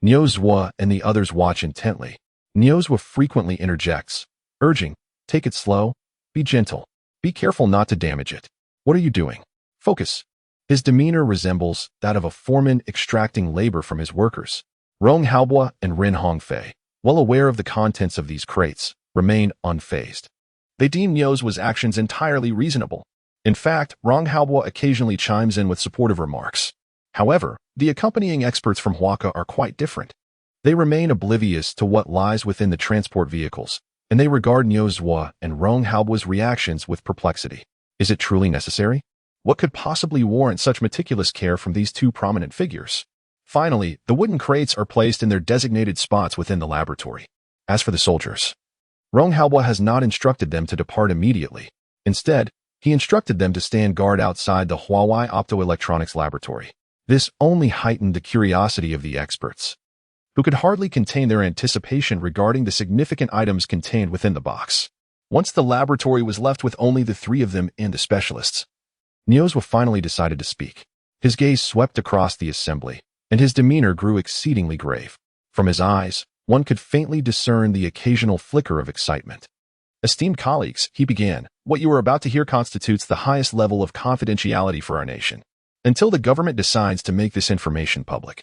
Niu Zhuo and the others watch intently. Niu Zhuo frequently interjects, urging, "Take it slow, be gentle, be careful not to damage it. What are you doing? Focus." His demeanor resembles that of a foreman extracting labor from his workers. Rong Haobo and Ren Hongfei, well aware of the contents of these crates, remain unfazed. They deem Niu Zhuo's actions entirely reasonable. In fact, Rong Haobo occasionally chimes in with supportive remarks. However, the accompanying experts from Huaka are quite different. They remain oblivious to what lies within the transport vehicles, and they regard Niu Zhuo and Rong Haobo's reactions with perplexity. Is it truly necessary? What could possibly warrant such meticulous care from these two prominent figures? Finally, the wooden crates are placed in their designated spots within the laboratory. As for the soldiers, Rong Haobo has not instructed them to depart immediately. Instead, he instructed them to stand guard outside the Huawei Optoelectronics Laboratory. This only heightened the curiosity of the experts, who could hardly contain their anticipation regarding the significant items contained within the box. Once the laboratory was left with only the three of them and the specialists, Niu Zhuo finally decided to speak. His gaze swept across the assembly, and his demeanor grew exceedingly grave. From his eyes, one could faintly discern the occasional flicker of excitement. "Esteemed colleagues," he began, "what you are about to hear constitutes the highest level of confidentiality for our nation. Until the government decides to make this information public,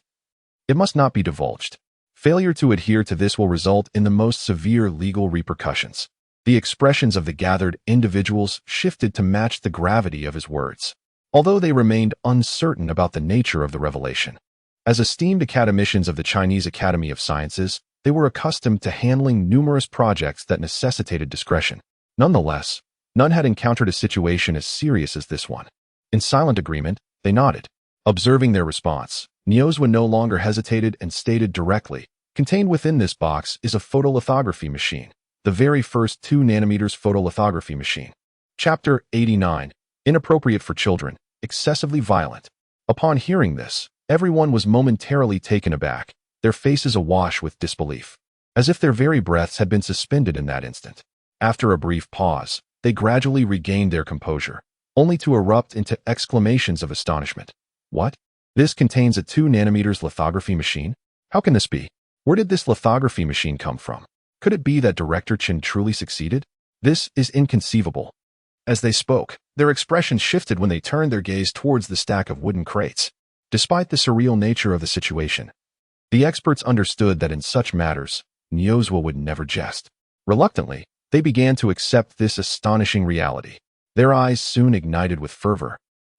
it must not be divulged. Failure to adhere to this will result in the most severe legal repercussions." The expressions of the gathered individuals shifted to match the gravity of his words, although they remained uncertain about the nature of the revelation. As esteemed academicians of the Chinese Academy of Sciences, they were accustomed to handling numerous projects that necessitated discretion. Nonetheless, none had encountered a situation as serious as this one. In silent agreement, they nodded. Observing their response, Niu Zhuo no longer hesitated and stated directly, "Contained within this box is a photolithography machine, the very first 2 nanometers photolithography machine. Chapter 89, Inappropriate for Children, Excessively Violent." Upon hearing this, everyone was momentarily taken aback, their faces awash with disbelief, as if their very breaths had been suspended in that instant. After a brief pause, they gradually regained their composure, only to erupt into exclamations of astonishment. "What? This contains a 2 nanometers lithography machine? How can this be? Where did this lithography machine come from? Could it be that Director Chen truly succeeded? This is inconceivable." As they spoke, their expressions shifted when they turned their gaze towards the stack of wooden crates. Despite the surreal nature of the situation, the experts understood that in such matters, Niu Zhuo would never jest. Reluctantly, they began to accept this astonishing reality. Their eyes soon ignited with fervor,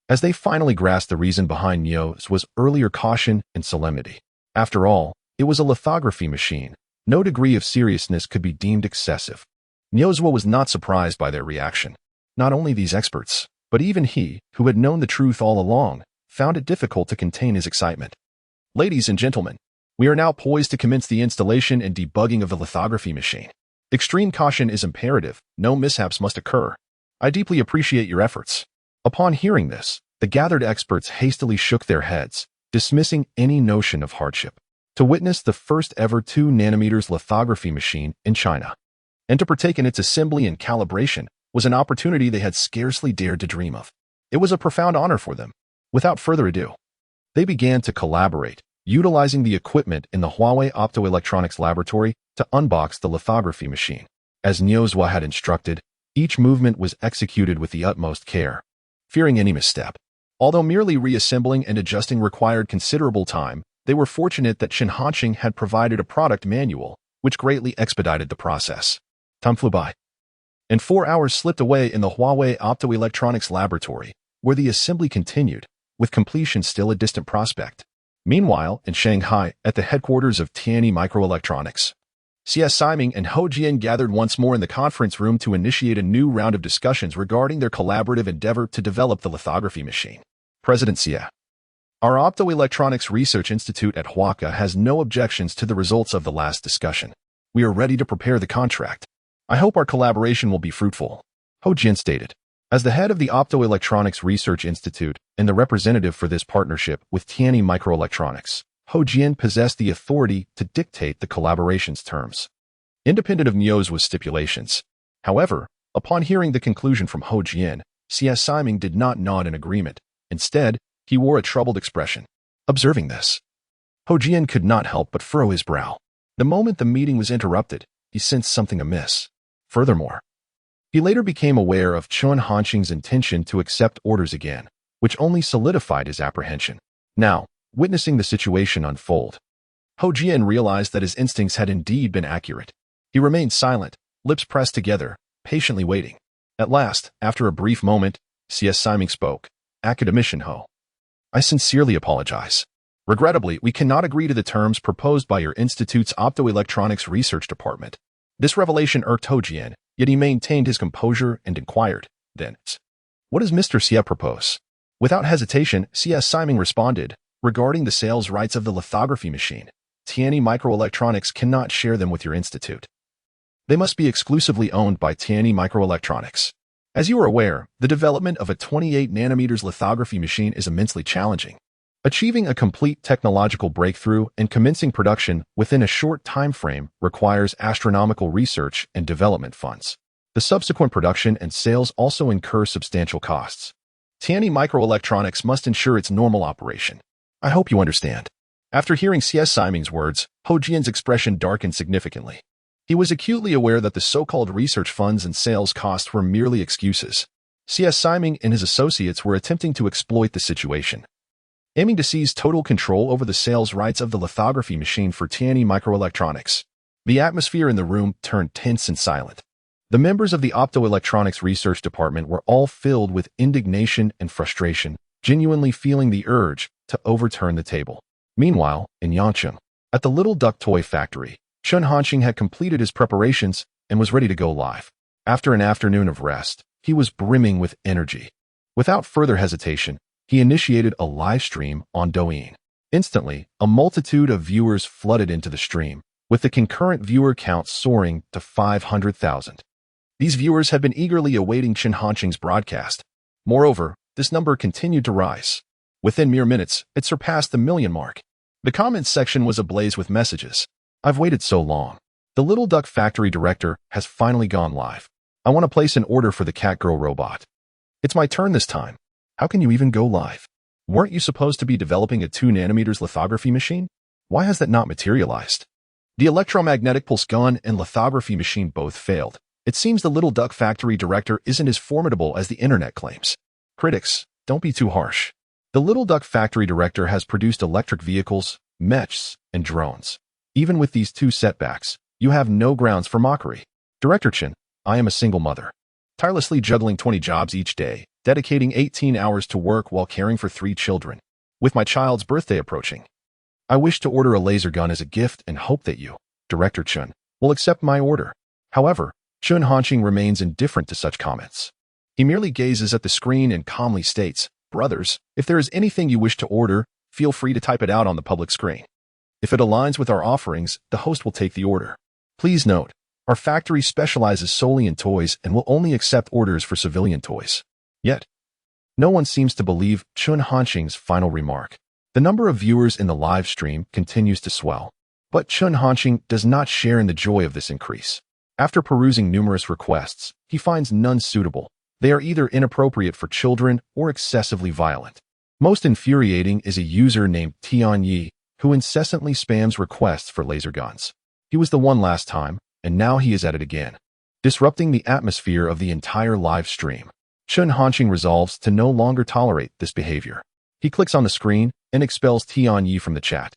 as they finally grasped the reason behind Niu Zhuo's earlier caution and solemnity. After all, it was a lithography machine. No degree of seriousness could be deemed excessive. Niu Zhuo was not surprised by their reaction. Not only these experts, but even he, who had known the truth all along, found it difficult to contain his excitement. "Ladies and gentlemen, we are now poised to commence the installation and debugging of the lithography machine. Extreme caution is imperative. No mishaps must occur. I deeply appreciate your efforts." Upon hearing this, the gathered experts hastily shook their heads, dismissing any notion of hardship. To witness the first ever 2 nanometers lithography machine in China, and to partake in its assembly and calibration, was an opportunity they had scarcely dared to dream of. It was a profound honor for them. Without further ado, they began to collaborate, utilizing the equipment in the Huawei Optoelectronics Laboratory to unbox the lithography machine. As Niu Zhuo had instructed, each movement was executed with the utmost care, fearing any misstep. Although merely reassembling and adjusting required considerable time, they were fortunate that Shen Hanqing had provided a product manual, which greatly expedited the process. Time flew by, and 4 hours slipped away in the Huawei Optoelectronics Laboratory, where the assembly continued, with completion still a distant prospect. Meanwhile, in Shanghai, at the headquarters of Tianyi Microelectronics, CS Siming and Ho Jian gathered once more in the conference room to initiate a new round of discussions regarding their collaborative endeavor to develop the lithography machine. President Xie. Our Optoelectronics Research Institute at Huaca has no objections to the results of the last discussion. We are ready to prepare the contract. I hope our collaboration will be fruitful, Ho Jian stated. As the head of the Optoelectronics Research Institute and the representative for this partnership with Tianyi Microelectronics, Ho Jian possessed the authority to dictate the collaboration's terms. Independent of Nio's stipulations. However, upon hearing the conclusion from Ho Jian, CS Siming did not nod in agreement. Instead, he wore a troubled expression. Observing this, Ho Jian could not help but furrow his brow. The moment the meeting was interrupted, he sensed something amiss. Furthermore, he later became aware of Chun Hanqing's intention to accept orders again, which only solidified his apprehension. Now, witnessing the situation unfold, Ho Jian realized that his instincts had indeed been accurate. He remained silent, lips pressed together, patiently waiting. At last, after a brief moment, CS Siming spoke. Academician Ho. I sincerely apologize. Regrettably, we cannot agree to the terms proposed by your institute's Optoelectronics Research Department. This revelation irked Ho Jian, yet he maintained his composure and inquired, then, what does Mr. Xie propose? Without hesitation, CS Siming responded, regarding the sales rights of the lithography machine, Tianyi Microelectronics cannot share them with your institute. They must be exclusively owned by Tianyi Microelectronics. As you are aware, the development of a 28 nanometers lithography machine is immensely challenging. Achieving a complete technological breakthrough and commencing production within a short time frame requires astronomical research and development funds. The subsequent production and sales also incur substantial costs. Tianyi Microelectronics must ensure its normal operation. I hope you understand. After hearing CS Siming's words, Ho Jian's expression darkened significantly. He was acutely aware that the so-called research funds and sales costs were merely excuses. CS Siming and his associates were attempting to exploit the situation, aiming to seize total control over the sales rights of the lithography machine for Tianyi Microelectronics. The atmosphere in the room turned tense and silent. The members of the Optoelectronics Research Department were all filled with indignation and frustration, genuinely feeling the urge to overturn the table. Meanwhile, in Yangcheng, at the Little Duck Toy Factory, Chun Hanqing had completed his preparations and was ready to go live. After an afternoon of rest, he was brimming with energy. Without further hesitation, he initiated a live stream on Douyin. Instantly, a multitude of viewers flooded into the stream, with the concurrent viewer count soaring to 500,000. These viewers had been eagerly awaiting Chun Hanqing's broadcast. Moreover, this number continued to rise. Within mere minutes, it surpassed the million mark. The comments section was ablaze with messages. I've waited so long. The Little Duck Factory director has finally gone live. I want to place an order for the Catgirl robot. It's my turn this time. How can you even go live? Weren't you supposed to be developing a 2 nanometers lithography machine? Why has that not materialized? The electromagnetic pulse gun and lithography machine both failed. It seems the Little Duck Factory director isn't as formidable as the internet claims. Critics, don't be too harsh. The Little Duck Factory director has produced electric vehicles, mechs, and drones. Even with these 2 setbacks, you have no grounds for mockery. Director Chen, I am a single mother, tirelessly juggling 20 jobs each day, dedicating 18 hours to work while caring for 3 children. With my child's birthday approaching, I wish to order a laser gun as a gift and hope that you, Director Chun, will accept my order. However, Chun Hanqing remains indifferent to such comments. He merely gazes at the screen and calmly states, brothers, if there is anything you wish to order, feel free to type it out on the public screen. If it aligns with our offerings, the host will take the order. Please note, our factory specializes solely in toys and will only accept orders for civilian toys. Yet, no one seems to believe Chun Hanqing's final remark. The number of viewers in the live stream continues to swell, but Chun Hanqing does not share in the joy of this increase. After perusing numerous requests, he finds none suitable. They are either inappropriate for children or excessively violent. Most infuriating is a user named Tianyi, who incessantly spams requests for laser guns. He was the one last time, and now he is at it again, disrupting the atmosphere of the entire live stream. Chun Hanqing resolves to no longer tolerate this behavior. He clicks on the screen and expels Tianyi from the chat.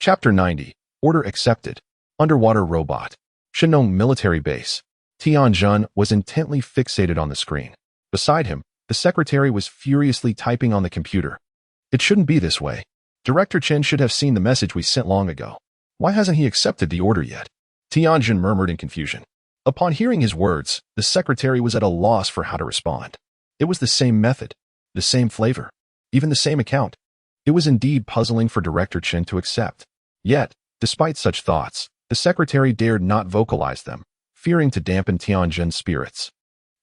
Chapter 90. Order accepted. Underwater robot. Shenong military base. Tianjun was intently fixated on the screen. Beside him, the secretary was furiously typing on the computer. It shouldn't be this way. Director Chen should have seen the message we sent long ago. Why hasn't he accepted the order yet? Tianjin murmured in confusion. Upon hearing his words, the secretary was at a loss for how to respond. It was the same method, the same flavor, even the same account. It was indeed puzzling for Director Chen to accept. Yet, despite such thoughts, the secretary dared not vocalize them, fearing to dampen Tianjin's spirits.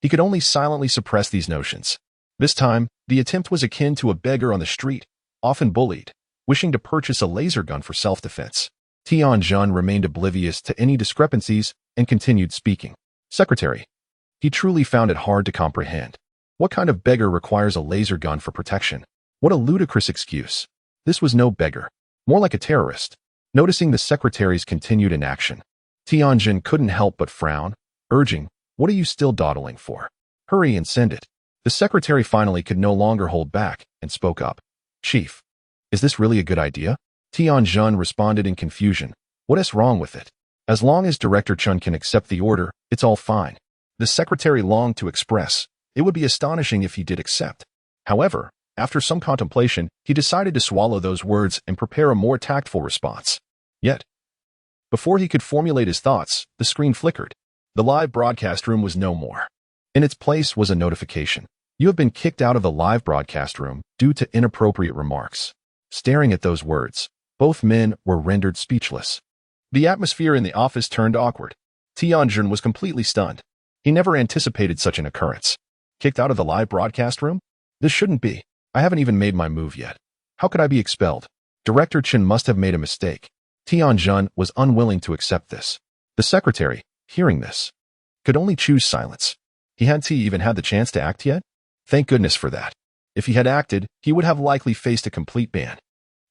He could only silently suppress these notions. This time, the attempt was akin to a beggar on the street, often bullied, wishing to purchase a laser gun for self-defense. Tianjin remained oblivious to any discrepancies and continued speaking. Secretary. He truly found it hard to comprehend. What kind of beggar requires a laser gun for protection? What a ludicrous excuse. This was no beggar, more like a terrorist. Noticing the secretary's continued inaction, Tianjin couldn't help but frown, urging, "What are you still dawdling for? Hurry and send it." The secretary finally could no longer hold back and spoke up. "Chief, is this really a good idea?" Tianjin responded in confusion. "What is wrong with it? As long as Director Chen can accept the order, it's all fine." The secretary longed to express, it would be astonishing if he did accept. However, after some contemplation, he decided to swallow those words and prepare a more tactful response. Yet, before he could formulate his thoughts, the screen flickered. The live broadcast room was no more. In its place was a notification. "You have been kicked out of the live broadcast room due to inappropriate remarks." Staring at those words, both men were rendered speechless. The atmosphere in the office turned awkward. Tianjin was completely stunned. He never anticipated such an occurrence. Kicked out of the live broadcast room? This shouldn't be. I haven't even made my move yet. How could I be expelled? Director Chen must have made a mistake. Tianjin was unwilling to accept this. The secretary, hearing this, could only choose silence. Hadn't he even had the chance to act yet? Thank goodness for that. If he had acted, he would have likely faced a complete ban.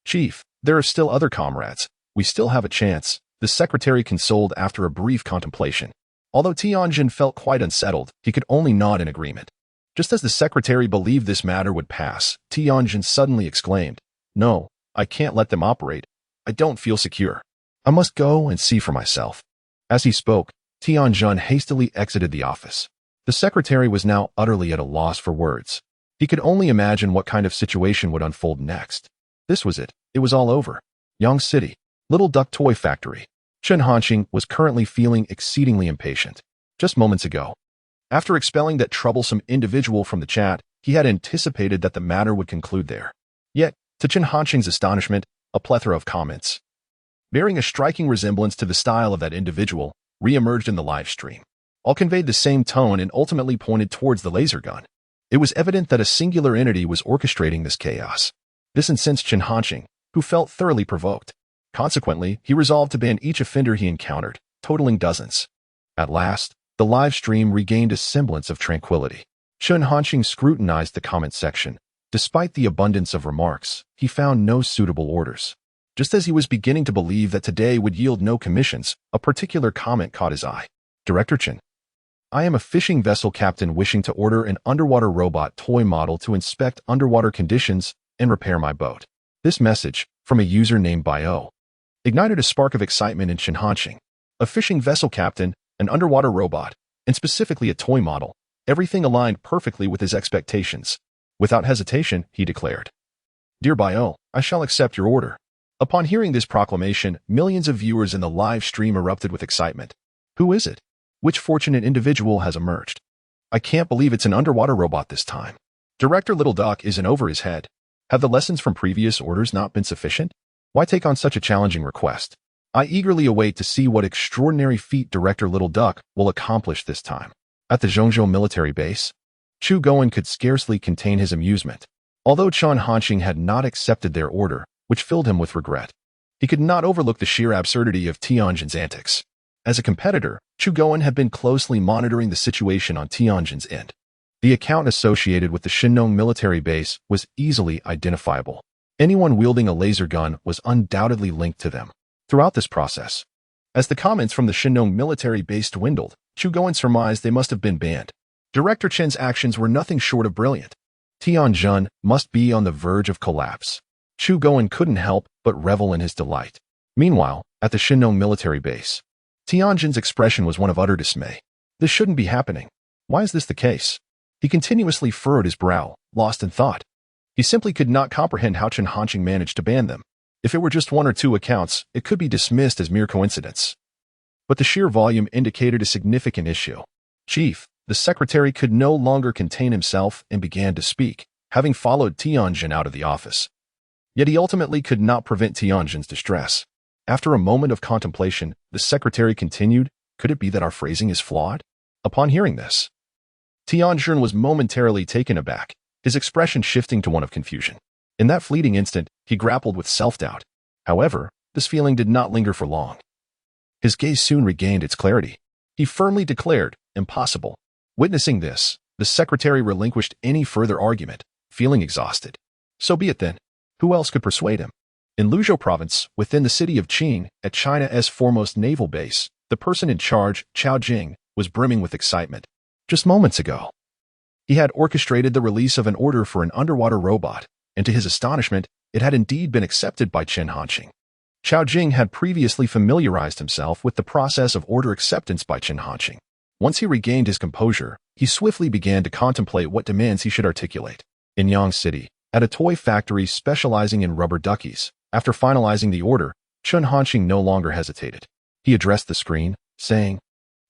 "Chief, there are still other comrades. We still have a chance," the secretary consoled after a brief contemplation. Although Tianjin felt quite unsettled, he could only nod in agreement. Just as the secretary believed this matter would pass, Tianjin suddenly exclaimed, "No, I can't let them operate. I don't feel secure. I must go and see for myself." As he spoke, Tianjin hastily exited the office. The secretary was now utterly at a loss for words. He could only imagine what kind of situation would unfold next. This was it. It was all over. Yang City, Little Duck Toy Factory. Chen Hanqing was currently feeling exceedingly impatient. Just moments ago, after expelling that troublesome individual from the chat, he had anticipated that the matter would conclude there. Yet, to Chen Hanqing's astonishment, a plethora of comments, bearing a striking resemblance to the style of that individual, re-emerged in the live stream. All conveyed the same tone and ultimately pointed towards the laser gun. It was evident that a singular entity was orchestrating this chaos. This incensed Chen Hanqing, who felt thoroughly provoked. Consequently, he resolved to ban each offender he encountered, totaling dozens. At last, the live stream regained a semblance of tranquility. Chen Hanqing scrutinized the comment section. Despite the abundance of remarks, he found no suitable orders. Just as he was beginning to believe that today would yield no commissions, a particular comment caught his eye. "Director Chen, I am a fishing vessel captain wishing to order an underwater robot toy model to inspect underwater conditions and repair my boat." This message, from a user named Bio, ignited a spark of excitement in Chen Hanqing. A fishing vessel captain, an underwater robot, and specifically a toy model, everything aligned perfectly with his expectations. Without hesitation, he declared, "Dear Bio, I shall accept your order." Upon hearing this proclamation, millions of viewers in the live stream erupted with excitement. Who is it? Which fortunate individual has emerged? I can't believe it's an underwater robot this time. Director Little Duck isn't over his head. Have the lessons from previous orders not been sufficient? Why take on such a challenging request? I eagerly await to see what extraordinary feat Director Little Duck will accomplish this time. At the Zhongzhou military base, Chu Goen could scarcely contain his amusement. Although Chen Hanqing had not accepted their order, which filled him with regret, he could not overlook the sheer absurdity of Tianjin's antics. As a competitor, Chu Goen had been closely monitoring the situation on Tianjin's end. The account associated with the Shinong military base was easily identifiable. Anyone wielding a laser gun was undoubtedly linked to them. Throughout this process, as the comments from the Shinong military base dwindled, Chu Goen surmised they must have been banned. Director Chen's actions were nothing short of brilliant. Tianjin must be on the verge of collapse. Chu Goen couldn't help but revel in his delight. Meanwhile, at the Shinong military base, Tianjin's expression was one of utter dismay. This shouldn't be happening. Why is this the case? He continuously furrowed his brow, lost in thought. He simply could not comprehend how Chen Hanqing managed to ban them. If it were just one or two accounts, it could be dismissed as mere coincidence. but the sheer volume indicated a significant issue. "Chief," the secretary could no longer contain himself and began to speak, having followed Tianjin out of the office. Yet he ultimately could not prevent Tianjin's distress. After a moment of contemplation, the secretary continued, "Could it be that our phrasing is flawed?" Upon hearing this, Tianjin was momentarily taken aback, his expression shifting to one of confusion. In that fleeting instant, he grappled with self-doubt. However, this feeling did not linger for long. His gaze soon regained its clarity. He firmly declared, "Impossible." Witnessing this, the secretary relinquished any further argument, feeling exhausted. So be it then. Who else could persuade him? In Luzhou province, within the city of Qing, at China's foremost naval base, the person in charge, Chao Jing, was brimming with excitement. Just moments ago, he had orchestrated the release of an order for an underwater robot, and to his astonishment, it had indeed been accepted by Chen Hanqing. Chao Jing had previously familiarized himself with the process of order acceptance by Chen Hanqing. Once he regained his composure, he swiftly began to contemplate what demands he should articulate. In Yang City, at a toy factory specializing in rubber duckies, after finalizing the order, Chen Hanqing no longer hesitated. He addressed the screen, saying,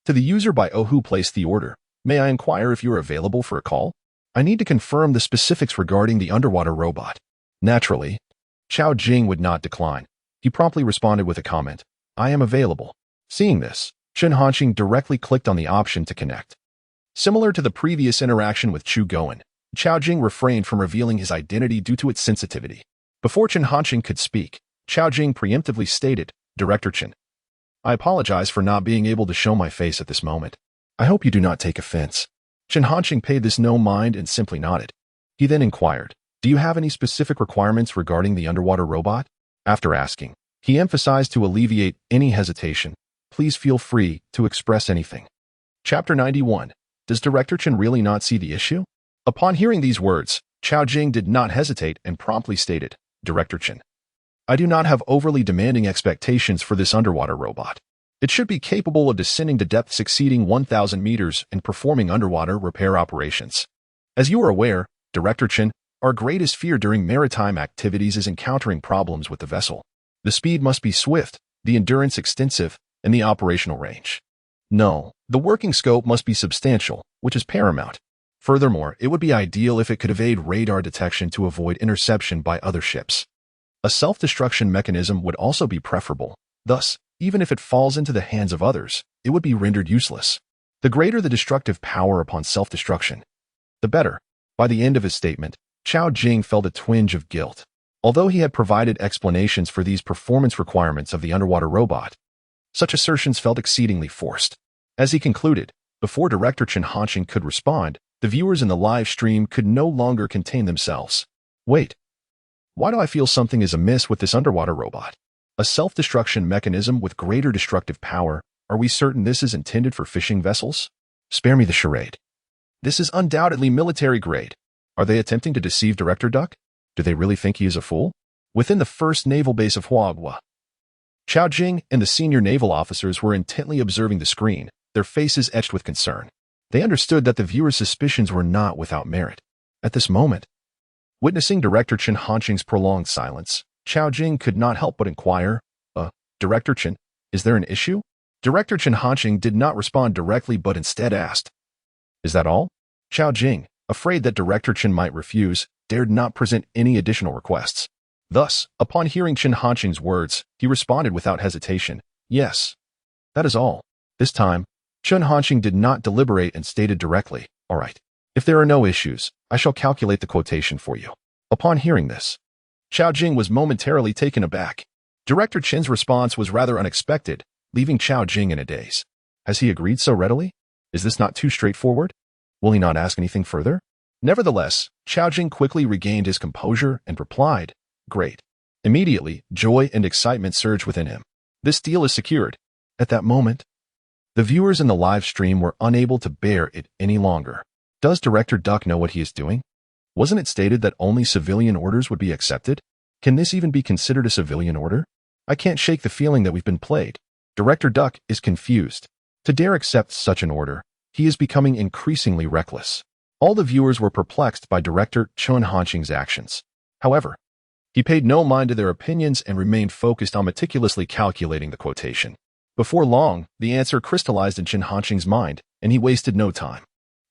"To the user by O who placed the order, may I inquire if you are available for a call? I need to confirm the specifics regarding the underwater robot." Naturally, Chao Jing would not decline. He promptly responded with a comment, "I am available." Seeing this, Chen Hanqing directly clicked on the option to connect. Similar to the previous interaction with Chu Goen, Chao Jing refrained from revealing his identity due to its sensitivity. Before Chen Hanqing could speak, Chao Jing preemptively stated, "Director Chen, I apologize for not being able to show my face at this moment. I hope you do not take offense." Chen Hanqing paid this no mind and simply nodded. He then inquired, "Do you have any specific requirements regarding the underwater robot?" After asking, he emphasized to alleviate any hesitation, "Please feel free to express anything." Chapter 91. Does Director Chen really not see the issue? Upon hearing these words, Chao Jing did not hesitate and promptly stated, "Director Chen, I do not have overly demanding expectations for this underwater robot. It should be capable of descending to depths exceeding 1,000 meters and performing underwater repair operations. As you are aware, Director Chen, our greatest fear during maritime activities is encountering problems with the vessel. The speed must be swift, the endurance extensive, and the operational range. No, the working scope must be substantial, which is paramount. Furthermore, it would be ideal if it could evade radar detection to avoid interception by other ships. A self-destruction mechanism would also be preferable. Thus, even if it falls into the hands of others, it would be rendered useless. The greater the destructive power upon self-destruction, the better." By the end of his statement, Chao Jing felt a twinge of guilt. Although he had provided explanations for these performance requirements of the underwater robot, such assertions felt exceedingly forced. As he concluded, before Director Chen Hanqing could respond, the viewers in the live stream could no longer contain themselves. "Wait. Why do I feel something is amiss with this underwater robot? A self-destruction mechanism with greater destructive power. Are we certain this is intended for fishing vessels? Spare me the charade. This is undoubtedly military grade. Are they attempting to deceive Director Duck? Do they really think he is a fool?" Within the first naval base of Huagua, Chao Jing and the senior naval officers were intently observing the screen, their faces etched with concern. They understood that the viewers' suspicions were not without merit. At this moment, witnessing Director Chen Hanqing's prolonged silence, Chao Jing could not help but inquire, Director Chen, is there an issue?" Director Chen Hanqing did not respond directly but instead asked, "Is that all?" Chao Jing, afraid that Director Chen might refuse, dared not present any additional requests. Thus, upon hearing Chen Hanqing's words, he responded without hesitation, "Yes. That is all." This time, Chen Hanqing did not deliberate and stated directly, "All right. If there are no issues, I shall calculate the quotation for you." Upon hearing this, Chao Jing was momentarily taken aback. Director Chen's response was rather unexpected, leaving Chao Jing in a daze. Has he agreed so readily? Is this not too straightforward? Will he not ask anything further? Nevertheless, Chao Jing quickly regained his composure and replied, "Great." Immediately, joy and excitement surged within him. This deal is secured. At that moment, the viewers in the live stream were unable to bear it any longer. Does Director Duck know what he is doing? Wasn't it stated that only civilian orders would be accepted? Can this even be considered a civilian order? I can't shake the feeling that we've been played. Director Duck is confused. To dare accept such an order, he is becoming increasingly reckless. All the viewers were perplexed by Director Chen Hanqing's actions. However, he paid no mind to their opinions and remained focused on meticulously calculating the quotation. Before long, the answer crystallized in Chen Hanqing's mind, and he wasted no time.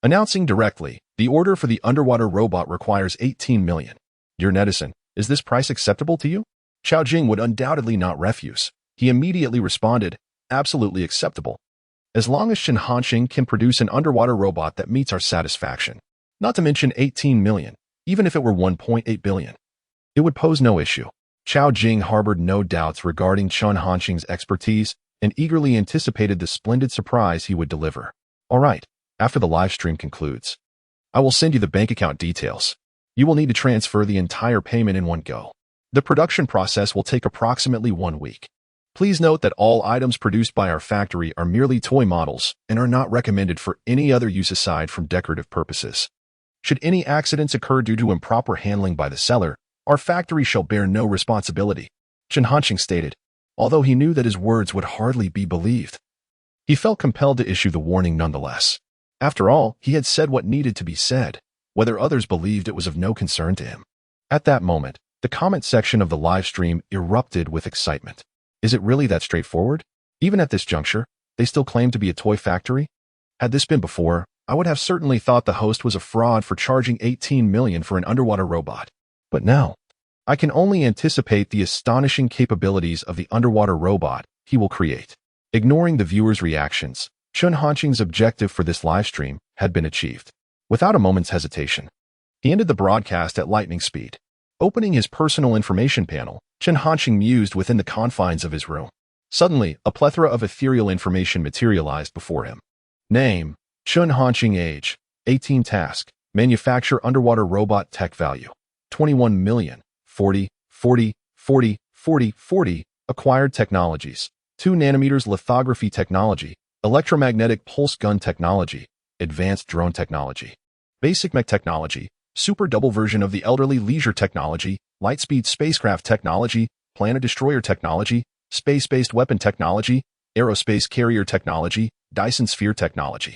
Announcing directly, the order for the underwater robot requires 18 million. Dear netizen, is this price acceptable to you? Xiao Jing would undoubtedly not refuse. He immediately responded, absolutely acceptable. As long as Chen Hanqing can produce an underwater robot that meets our satisfaction. Not to mention 18 million, even if it were 1.8 billion. It would pose no issue. Xiao Jing harbored no doubts regarding Chen Hanqing's expertise and eagerly anticipated the splendid surprise he would deliver. All right, after the live stream concludes, I will send you the bank account details. You will need to transfer the entire payment in one go. The production process will take approximately 1 week. Please note that all items produced by our factory are merely toy models and are not recommended for any other use aside from decorative purposes. Should any accidents occur due to improper handling by the seller, our factory shall bear no responsibility, Chen Hanqing stated, although he knew that his words would hardly be believed. He felt compelled to issue the warning nonetheless. After all, he had said what needed to be said, whether others believed it was of no concern to him. At that moment, the comment section of the live stream erupted with excitement. Is it really that straightforward? Even at this juncture, they still claim to be a toy factory? Had this been before, I would have certainly thought the host was a fraud for charging 18 million for an underwater robot. But now, I can only anticipate the astonishing capabilities of the underwater robot he will create. Ignoring the viewers' reactions, Chen Hanqing's objective for this livestream had been achieved. Without a moment's hesitation, he ended the broadcast at lightning speed. Opening his personal information panel, Chen Hanqing mused within the confines of his room. Suddenly, a plethora of ethereal information materialized before him. Name, Chen Hanqing. Age, 18. Task, manufacture underwater robot. Tech value, 21 million, 40, 40, 40, 40, 40. Acquired technologies, 2 nanometers lithography technology, electromagnetic pulse gun technology, advanced drone technology, basic mech technology, super double version of the elderly leisure technology, lightspeed spacecraft technology, planet destroyer technology, space-based weapon technology, aerospace carrier technology, Dyson sphere technology.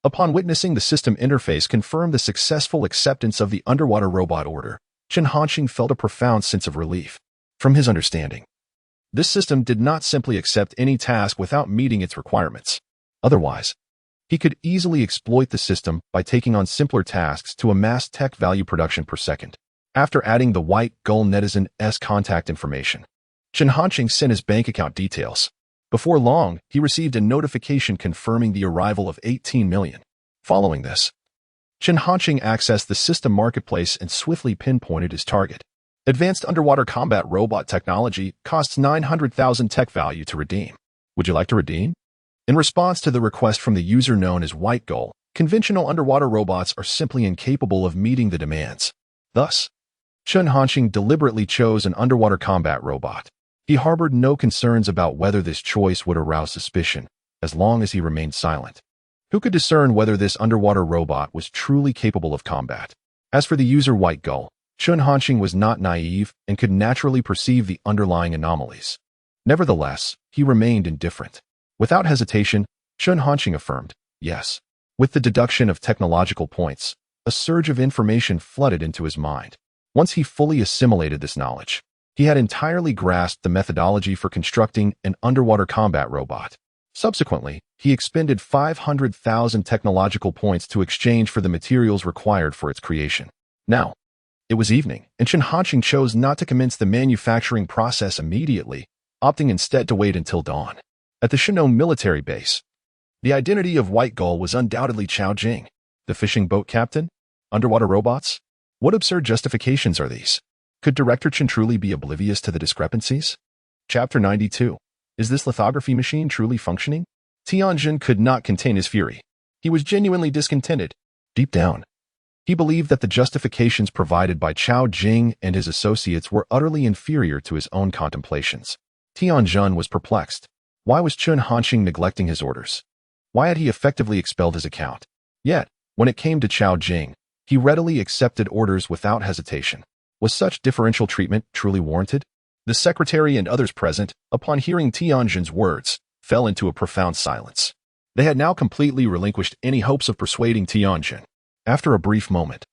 Upon witnessing the system interface confirm the successful acceptance of the underwater robot order, Chen Hanqing felt a profound sense of relief. From his understanding, this system did not simply accept any task without meeting its requirements. Otherwise, he could easily exploit the system by taking on simpler tasks to amass tech value production per second. After adding the white gull netizen's contact information, Chen Hanqing sent his bank account details. Before long, he received a notification confirming the arrival of 18 million. Following this, Chen Hanqing accessed the system marketplace and swiftly pinpointed his target. Advanced underwater combat robot technology costs 900,000 tech value to redeem. Would you like to redeem? In response to the request from the user known as White Gull, conventional underwater robots are simply incapable of meeting the demands. Thus, Chen Hanqing deliberately chose an underwater combat robot. He harbored no concerns about whether this choice would arouse suspicion, as long as he remained silent. Who could discern whether this underwater robot was truly capable of combat? As for the user White Gull, Chen Hanqing was not naive and could naturally perceive the underlying anomalies. Nevertheless, he remained indifferent. Without hesitation, Chen Hanqing affirmed, yes. With the deduction of technological points, a surge of information flooded into his mind. Once he fully assimilated this knowledge, he had entirely grasped the methodology for constructing an underwater combat robot. Subsequently, he expended 500,000 technological points to exchange for the materials required for its creation. Now, it was evening, and Chen Hanqing chose not to commence the manufacturing process immediately, opting instead to wait until dawn. At the Shinong military base, the identity of White Gull was undoubtedly Xiao Jing, the fishing boat captain. Underwater robots? What absurd justifications are these? Could Director Chen truly be oblivious to the discrepancies? Chapter 92. Is this lithography machine truly functioning? Tianjin could not contain his fury. He was genuinely discontented. Deep down, he believed that the justifications provided by Xiao Jing and his associates were utterly inferior to his own contemplations. Tianjin was perplexed. Why was Chen Hanqing neglecting his orders? Why had he effectively expelled his account? Yet, when it came to Xiao Jing, he readily accepted orders without hesitation. Was such differential treatment truly warranted? The secretary and others present, upon hearing Tianjin's words, fell into a profound silence. They had now completely relinquished any hopes of persuading Tianjin. After a brief moment,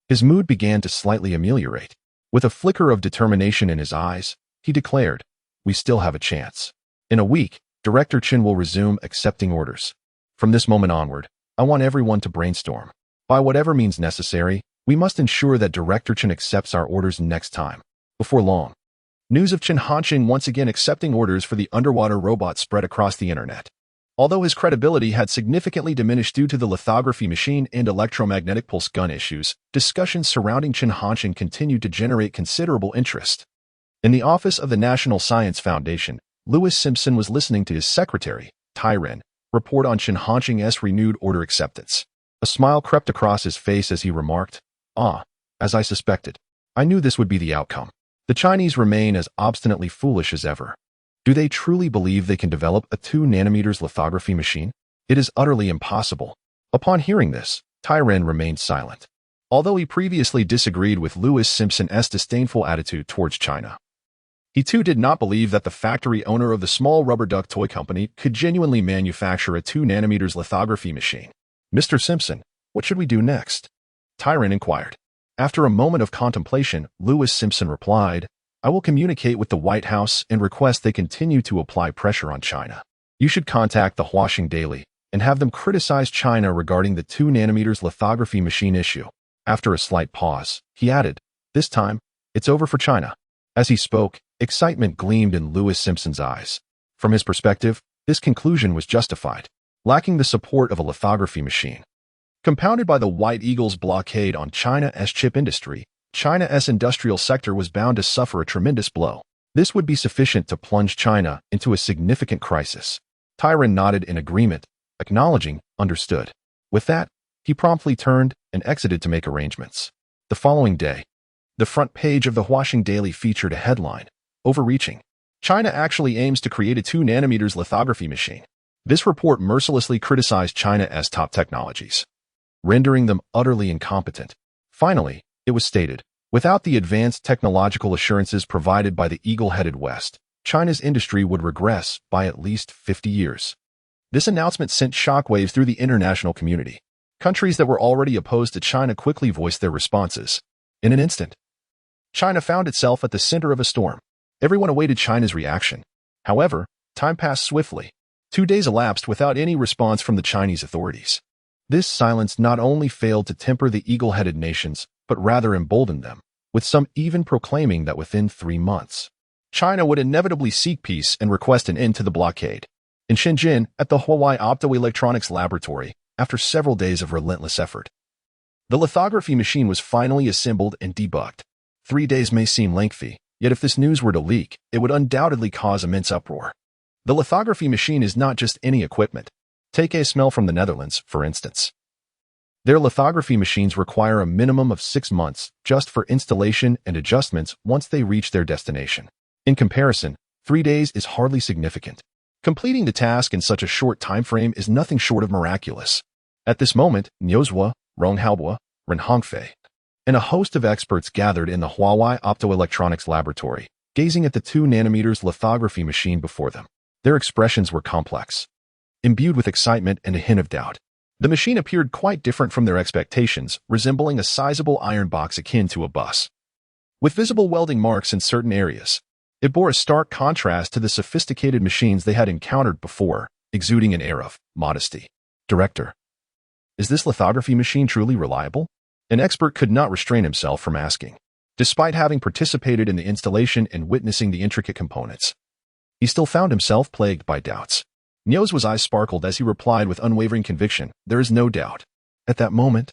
his mood began to slightly ameliorate. With a flicker of determination in his eyes, he declared, "We still have a chance. In a week, Director Chin will resume accepting orders. From this moment onward, I want everyone to brainstorm. By whatever means necessary, we must ensure that Director Chin accepts our orders next time. Before long, news of Chin Hanqing once again accepting orders for the underwater robot spread across the internet. Although his credibility had significantly diminished due to the lithography machine and electromagnetic pulse gun issues, discussions surrounding Chin Hanqing continued to generate considerable interest. In the office of the National Science Foundation, Lewis Simpson was listening to his secretary, Tyren, report on Chin Hanqing's renewed order acceptance. A smile crept across his face as he remarked, as I suspected. I knew this would be the outcome. The Chinese remain as obstinately foolish as ever. Do they truly believe they can develop a 2 nanometers lithography machine? It is utterly impossible. Upon hearing this, Tyren remained silent. Although he previously disagreed with Lewis Simpson's disdainful attitude towards China, he too did not believe that the factory owner of the small rubber duck toy company could genuinely manufacture a 2 nanometers lithography machine. Mr. Simpson, what should we do next? Tyren inquired. After a moment of contemplation, Lewis Simpson replied, I will communicate with the White House and request they continue to apply pressure on China. You should contact the Huaxing Daily and have them criticize China regarding the 2 nanometers lithography machine issue. After a slight pause, he added, this time, it's over for China. As he spoke, excitement gleamed in Lewis Simpson's eyes. From his perspective, this conclusion was justified. Lacking the support of a lithography machine, compounded by the White Eagle's blockade on China's chip industry, China's industrial sector was bound to suffer a tremendous blow. This would be sufficient to plunge China into a significant crisis. Tyren nodded in agreement, acknowledging, understood. With that, he promptly turned and exited to make arrangements. The following day, the front page of the Huaxing Daily featured a headline, overreaching. China actually aims to create a 2 nanometers lithography machine. This report mercilessly criticized China's top technologies, rendering them utterly incompetent. Finally, it was stated, without the advanced technological assurances provided by the eagle-headed West, China's industry would regress by at least 50 years. This announcement sent shockwaves through the international community. Countries that were already opposed to China quickly voiced their responses. In an instant, China found itself at the center of a storm. Everyone awaited China's reaction. However, time passed swiftly. 2 days elapsed without any response from the Chinese authorities. This silence not only failed to temper the eagle-headed nations, but rather emboldened them, with some even proclaiming that within 3 months, China would inevitably seek peace and request an end to the blockade. In Shenzhen, at the Huawei Optoelectronics Laboratory, after several days of relentless effort, the lithography machine was finally assembled and debugged. 3 days may seem lengthy, yet if this news were to leak, it would undoubtedly cause immense uproar. The lithography machine is not just any equipment. Take a smell from the Netherlands, for instance. Their lithography machines require a minimum of 6 months just for installation and adjustments once they reach their destination. In comparison, 3 days is hardly significant. Completing the task in such a short time frame is nothing short of miraculous. At this moment, Niuzhua, Ronghaobua, Renhongfei, and a host of experts gathered in the Huawei Optoelectronics Laboratory, gazing at the 2 nanometers lithography machine before them. Their expressions were complex, imbued with excitement and a hint of doubt. The machine appeared quite different from their expectations, resembling a sizable iron box akin to a bus, with visible welding marks in certain areas. It bore a stark contrast to the sophisticated machines they had encountered before, exuding an air of modesty. Director, is this lithography machine truly reliable? An expert could not restrain himself from asking. Despite having participated in the installation and witnessing the intricate components, he still found himself plagued by doubts. Niuzhua's eyes sparkled as he replied with unwavering conviction, there is no doubt. At that moment,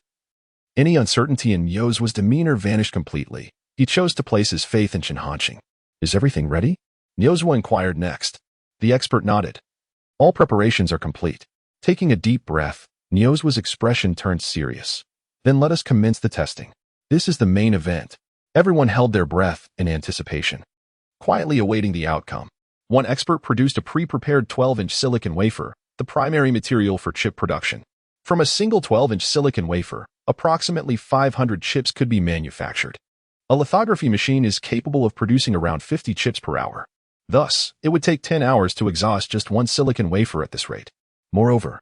any uncertainty in Niuzhua's demeanor vanished completely. He chose to place his faith in Chin Hanqing. Is everything ready? Niuzhua inquired next. The expert nodded. All preparations are complete. Taking a deep breath, Niuzhua's expression turned serious. Then let us commence the testing. This is the main event. Everyone held their breath in anticipation, quietly awaiting the outcome. One expert produced a pre-prepared 12-inch silicon wafer, the primary material for chip production. From a single 12-inch silicon wafer, approximately 500 chips could be manufactured. A lithography machine is capable of producing around 50 chips per hour. Thus, it would take 10 hours to exhaust just one silicon wafer at this rate. Moreover,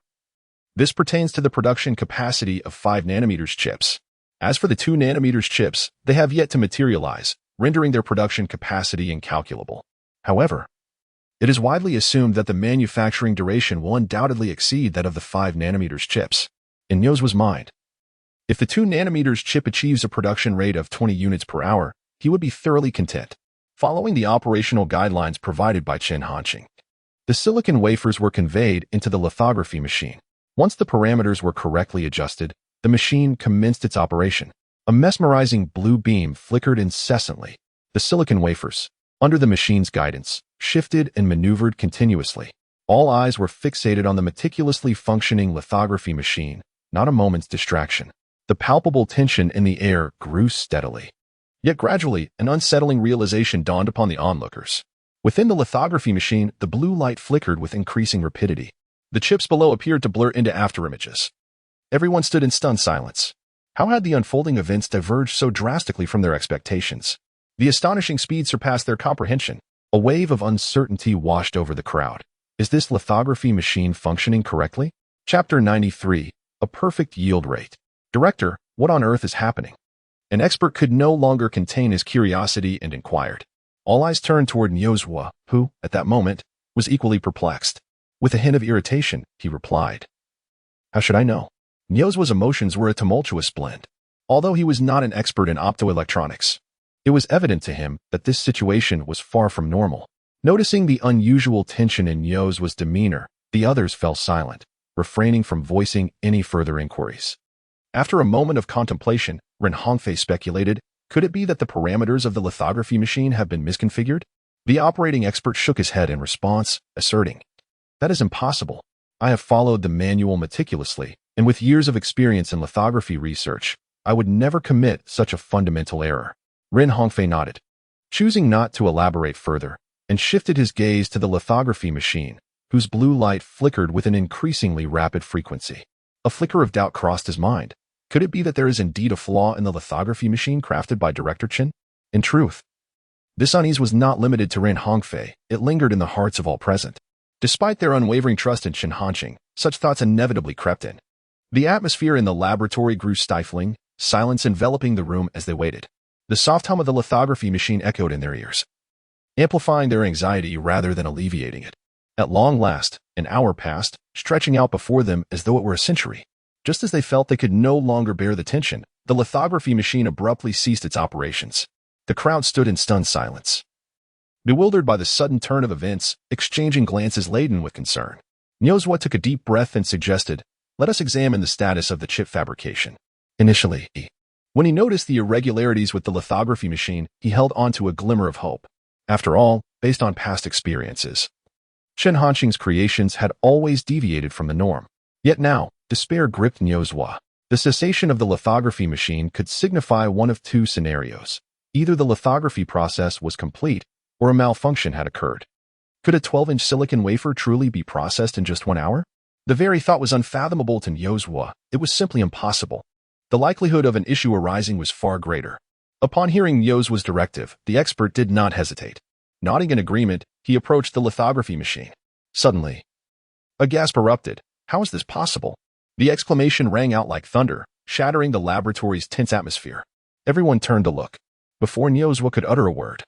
this pertains to the production capacity of 5 nanometers chips. As for the 2 nanometers chips, they have yet to materialize, rendering their production capacity incalculable. However, It is widely assumed that the manufacturing duration will undoubtedly exceed that of the 5 nanometers chips. In Nyo's mind, if the 2 nanometers chip achieves a production rate of 20 units per hour, he would be thoroughly content. Following the operational guidelines provided by Chen Hanqing, the silicon wafers were conveyed into the lithography machine. Once the parameters were correctly adjusted, the machine commenced its operation. A mesmerizing blue beam flickered incessantly. The silicon wafers, under the machine's guidance, shifted and maneuvered continuously. All eyes were fixated on the meticulously functioning lithography machine, not a moment's distraction. The palpable tension in the air grew steadily. Yet gradually, an unsettling realization dawned upon the onlookers. Within the lithography machine, the blue light flickered with increasing rapidity. The chips below appeared to blur into afterimages. Everyone stood in stunned silence. How had the unfolding events diverged so drastically from their expectations? The astonishing speed surpassed their comprehension. A wave of uncertainty washed over the crowd. Is this lithography machine functioning correctly? Chapter 93. A perfect yield rate. Director, what on earth is happening? An expert could no longer contain his curiosity and inquired. All eyes turned toward Nyozwa, who, at that moment, was equally perplexed. With a hint of irritation, he replied, "How should I know?" Nyozwa's emotions were a tumultuous blend. Although he was not an expert in optoelectronics, it was evident to him that this situation was far from normal. Noticing the unusual tension in Nyozwa's demeanor, the others fell silent, refraining from voicing any further inquiries. After a moment of contemplation, Ren Hongfei speculated, could it be that the parameters of the lithography machine have been misconfigured? The operating expert shook his head in response, asserting, "That is impossible. I have followed the manual meticulously, and with years of experience in lithography research, I would never commit such a fundamental error." Ren Hongfei nodded, choosing not to elaborate further, and shifted his gaze to the lithography machine, whose blue light flickered with an increasingly rapid frequency. A flicker of doubt crossed his mind. Could it be that there is indeed a flaw in the lithography machine crafted by Director Chen? In truth, this unease was not limited to Ren Hongfei, it lingered in the hearts of all present. Despite their unwavering trust in Chen Hanqing, such thoughts inevitably crept in. The atmosphere in the laboratory grew stifling, silence enveloping the room as they waited. The soft hum of the lithography machine echoed in their ears, amplifying their anxiety rather than alleviating it. At long last, an hour passed, stretching out before them as though it were a century. Just as they felt they could no longer bear the tension, the lithography machine abruptly ceased its operations. The crowd stood in stunned silence, bewildered by the sudden turn of events, exchanging glances laden with concern. Nyozwa took a deep breath and suggested, "Let us examine the status of the chip fabrication." Initially, when he noticed the irregularities with the lithography machine, he held on to a glimmer of hope. After all, based on past experiences, Chen Hanqing's creations had always deviated from the norm. Yet now, despair gripped Nyozwa. The cessation of the lithography machine could signify one of two scenarios. Either the lithography process was complete, or a malfunction had occurred. Could a 12-inch silicon wafer truly be processed in just 1 hour? The very thought was unfathomable to Nyozwa. It was simply impossible. The likelihood of an issue arising was far greater. Upon hearing Nyozwa's directive, the expert did not hesitate. Nodding in agreement, he approached the lithography machine. Suddenly, a gasp erupted. How is this possible? The exclamation rang out like thunder, shattering the laboratory's tense atmosphere. Everyone turned to look. Before Nyozwa could utter a word,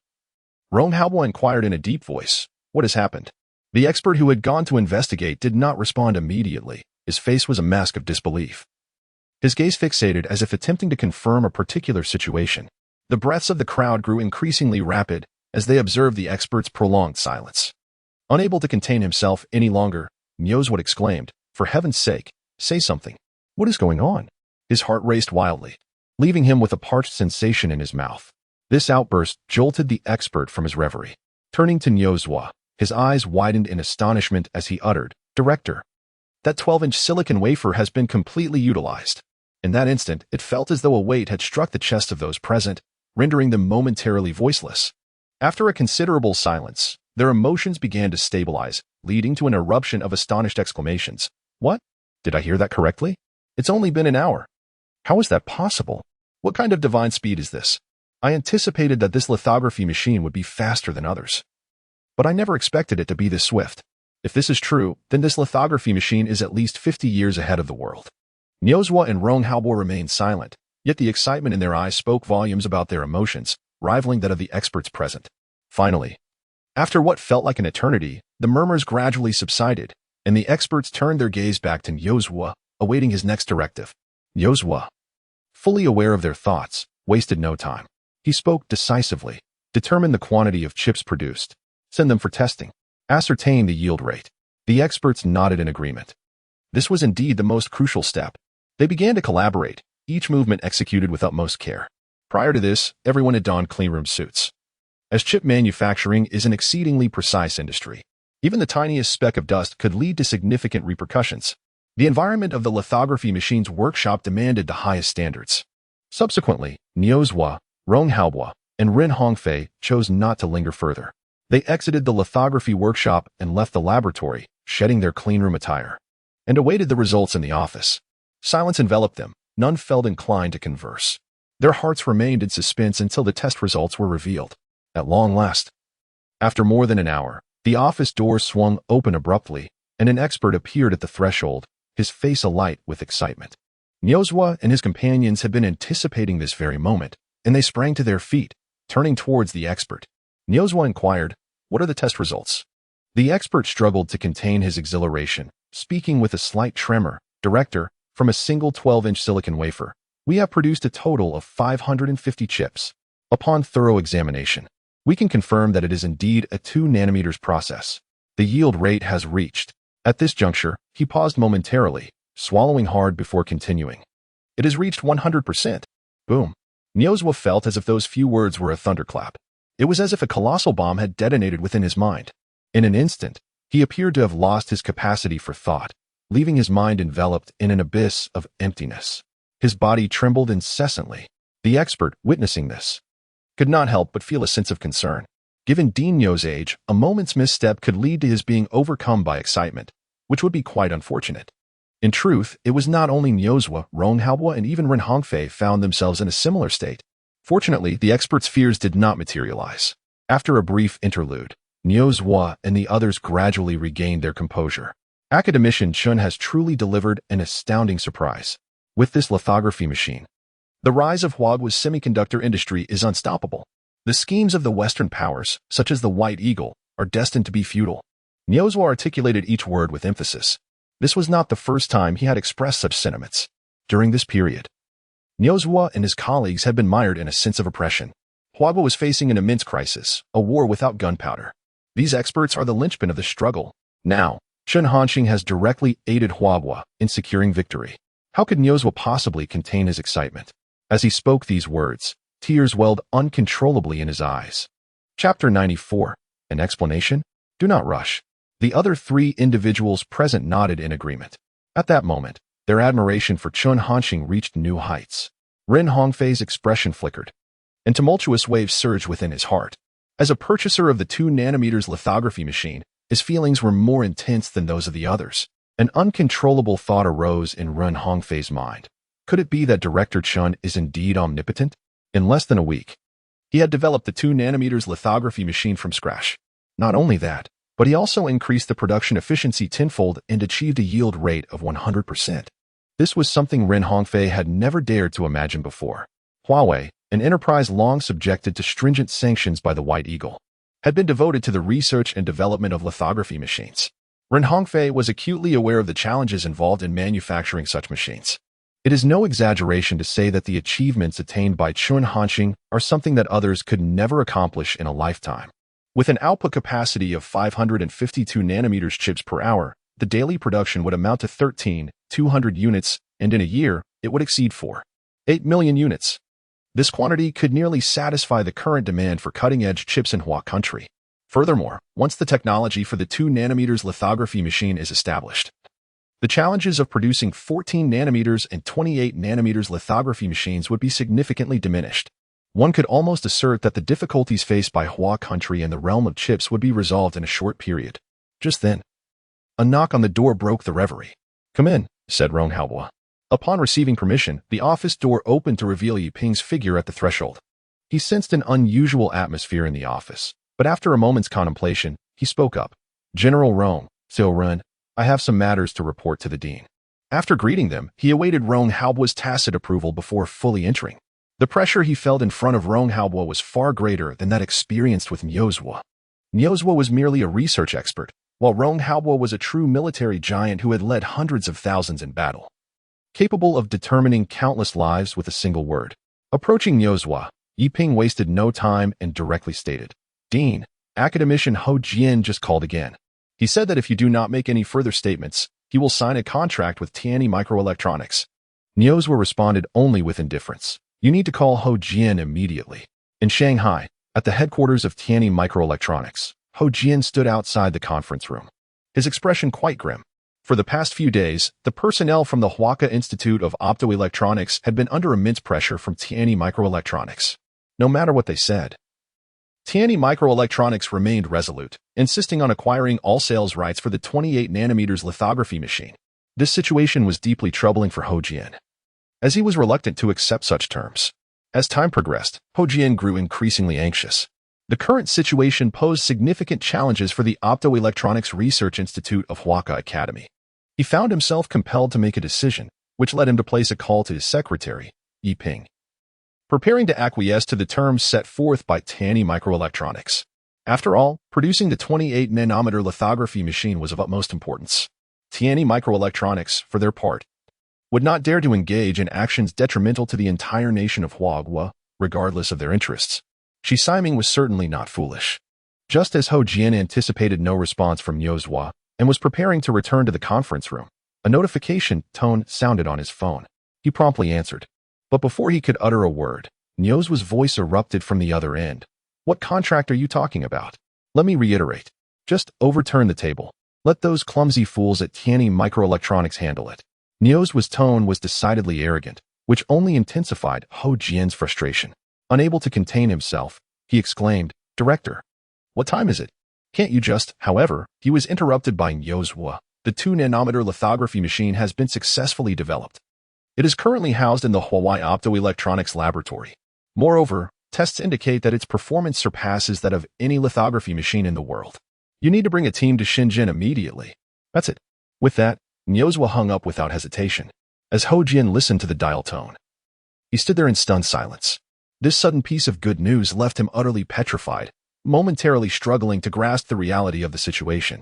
Rong Haobo inquired in a deep voice, "What has happened?" The expert who had gone to investigate did not respond immediately. His face was a mask of disbelief, his gaze fixated as if attempting to confirm a particular situation. The breaths of the crowd grew increasingly rapid as they observed the expert's prolonged silence. Unable to contain himself any longer, Nyozwa exclaimed, "For heaven's sake, say something. What is going on?" His heart raced wildly, leaving him with a parched sensation in his mouth. This outburst jolted the expert from his reverie. Turning to Nyozwa, his eyes widened in astonishment as he uttered, "Director, that 12-inch silicon wafer has been completely utilized." In that instant, it felt as though a weight had struck the chest of those present, rendering them momentarily voiceless. After a considerable silence, their emotions began to stabilize, leading to an eruption of astonished exclamations. "What? Did I hear that correctly? It's only been an hour. How is that possible? What kind of divine speed is this? I anticipated that this lithography machine would be faster than others, but I never expected it to be this swift. If this is true, then this lithography machine is at least 50 years ahead of the world." Nyozwa and Rong Haobo remained silent, yet the excitement in their eyes spoke volumes about their emotions, rivaling that of the experts present. Finally, After what felt like an eternity, the murmurs gradually subsided, and the experts turned their gaze back to Nyozwa, awaiting his next directive. Nyozwa, fully aware of their thoughts, wasted no time. He spoke decisively, determined the quantity of chips produced, send them for testing, ascertain the yield rate. The experts nodded in agreement. This was indeed the most crucial step. They began to collaborate, each movement executed with utmost care. Prior to this, everyone had donned cleanroom suits. As chip manufacturing is an exceedingly precise industry, even the tiniest speck of dust could lead to significant repercussions. The environment of the lithography machine's workshop demanded the highest standards. Subsequently, Nyozwa, Ronghaobwa, and Rin Hongfei chose not to linger further. They exited the lithography workshop and left the laboratory, shedding their cleanroom attire, and awaited the results in the office. Silence enveloped them. None felt inclined to converse. Their hearts remained in suspense until the test results were revealed. At long last. After more than an hour, the office door swung open abruptly, and an expert appeared at the threshold, his face alight with excitement. Nyozwa and his companions had been anticipating this very moment, and they sprang to their feet, turning towards the expert. Nyozwa inquired, "What are the test results?" The expert struggled to contain his exhilaration, speaking with a slight tremor. "Director, from a single 12-inch silicon wafer, we have produced a total of 550 chips. Upon thorough examination, we can confirm that it is indeed a 2 nanometers process. The yield rate has reached." At this juncture, he paused momentarily, swallowing hard before continuing. "It has reached 100%. Boom. Nyozwa felt as if those few words were a thunderclap. It was as if a colossal bomb had detonated within his mind. In an instant, he appeared to have lost his capacity for thought, leaving his mind enveloped in an abyss of emptiness. His body trembled incessantly. The expert, witnessing this, could not help but feel a sense of concern. Given Dinyo's age, a moment's misstep could lead to his being overcome by excitement, which would be quite unfortunate. In truth, it was not only Nyozwa, Ronghaobwa, and even Rin Hongfei found themselves in a similar state. Fortunately, the expert's fears did not materialize. After a brief interlude, Nyozwa and the others gradually regained their composure. Academician Chun has truly delivered an astounding surprise. With this lithography machine, the rise of Huagua's semiconductor industry is unstoppable. The schemes of the Western powers, such as the White Eagle, are destined to be futile. Nyozwa articulated each word with emphasis. This was not the first time he had expressed such sentiments. During this period, Nyozwa and his colleagues had been mired in a sense of oppression. Huagua was facing an immense crisis, a war without gunpowder. These experts are the linchpin of the struggle. Now, Chun Hanxing has directly aided Huagua in securing victory. How could Nyozwa possibly contain his excitement? As he spoke these words, tears welled uncontrollably in his eyes. Chapter 94. An explanation? Do not rush. The other 3 individuals present nodded in agreement. At that moment, their admiration for Chun Hanxing reached new heights. Rin Hongfei's expression flickered, and tumultuous waves surged within his heart. As a purchaser of the 2 nanometers lithography machine, his feelings were more intense than those of the others. An uncontrollable thought arose in Rin Hongfei's mind. Could it be that Director Chun is indeed omnipotent? In less than a week, he had developed the 2 nanometers lithography machine from scratch. Not only that, but he also increased the production efficiency tenfold and achieved a yield rate of 100%. This was something Rin Hongfei had never dared to imagine before. Huawei, an enterprise long subjected to stringent sanctions by the White Eagle, had been devoted to the research and development of lithography machines. Rin Hongfei was acutely aware of the challenges involved in manufacturing such machines. It is no exaggeration to say that the achievements attained by Chun Hanxing are something that others could never accomplish in a lifetime. With an output capacity of 552 nanometers chips per hour, the daily production would amount to 13,200 units, and in a year, it would exceed 4.8 million units. This quantity could nearly satisfy the current demand for cutting-edge chips in Hua country. Furthermore, once the technology for the 2 nanometers lithography machine is established, the challenges of producing 14 nanometers and 28 nanometers lithography machines would be significantly diminished. One could almost assert that the difficulties faced by Hua country in the realm of chips would be resolved in a short period. Just then, a knock on the door broke the reverie. "Come in," said Ronghaobwa. Upon receiving permission, the office door opened to reveal Yiping's figure at the threshold. He sensed an unusual atmosphere in the office, but after a moment's contemplation, he spoke up. "General Rong, Xiaorun, I have some matters to report to the dean." After greeting them, he awaited Ronghaobwa's tacit approval before fully entering. The pressure he felt in front of Ronghaobwa was far greater than that experienced with Nyozwa. Nyozwa was merely a research expert, while Rong Haobo was a true military giant who had led hundreds of thousands in battle, capable of determining countless lives with a single word. Approaching Nyozwa, Yiping wasted no time and directly stated, "Dean, academician Ho Jian just called again. He said that if you do not make any further statements, he will sign a contract with Tianyi Microelectronics." Nyozwa responded only with indifference. "You need to call Ho Jian immediately." In Shanghai, at the headquarters of Tianyi Microelectronics, Ho Jian stood outside the conference room, his expression quite grim. For the past few days, the personnel from the Huaka Institute of Optoelectronics had been under immense pressure from Tianyi Microelectronics. No matter what they said, Tianyi Microelectronics remained resolute, insisting on acquiring all sales rights for the 28nm lithography machine. This situation was deeply troubling for Ho Jian, as he was reluctant to accept such terms. As time progressed, Ho Jian grew increasingly anxious. The current situation posed significant challenges for the Optoelectronics Research Institute of Huaka Academy. He found himself compelled to make a decision, which led him to place a call to his secretary, Yiping, preparing to acquiesce to the terms set forth by Tianyi Microelectronics. After all, producing the 28nm lithography machine was of utmost importance. Tianyi Microelectronics, for their part, would not dare to engage in actions detrimental to the entire nation of Huagua, regardless of their interests. Shi Siming was certainly not foolish. Just as Ho Jian anticipated no response from Nyozwa and was preparing to return to the conference room, a notification tone sounded on his phone. He promptly answered. But before he could utter a word, Nyozwa's voice erupted from the other end. "What contract are you talking about? Let me reiterate. Just overturn the table. Let those clumsy fools at Tianyi Microelectronics handle it." Nyozwa's tone was decidedly arrogant, which only intensified Ho Jian's frustration. Unable to contain himself, he exclaimed, "Director, what time is it? Can't you just—" However, he was interrupted by Nyozwa. "The 2nm lithography machine has been successfully developed. It is currently housed in the Huawei Optoelectronics Laboratory. Moreover, tests indicate that its performance surpasses that of any lithography machine in the world. You need to bring a team to Shenzhen immediately." That's it. With that, Nyozwa hung up without hesitation. As Ho Jian listened to the dial tone, he stood there in stunned silence. This sudden piece of good news left him utterly petrified, momentarily struggling to grasp the reality of the situation.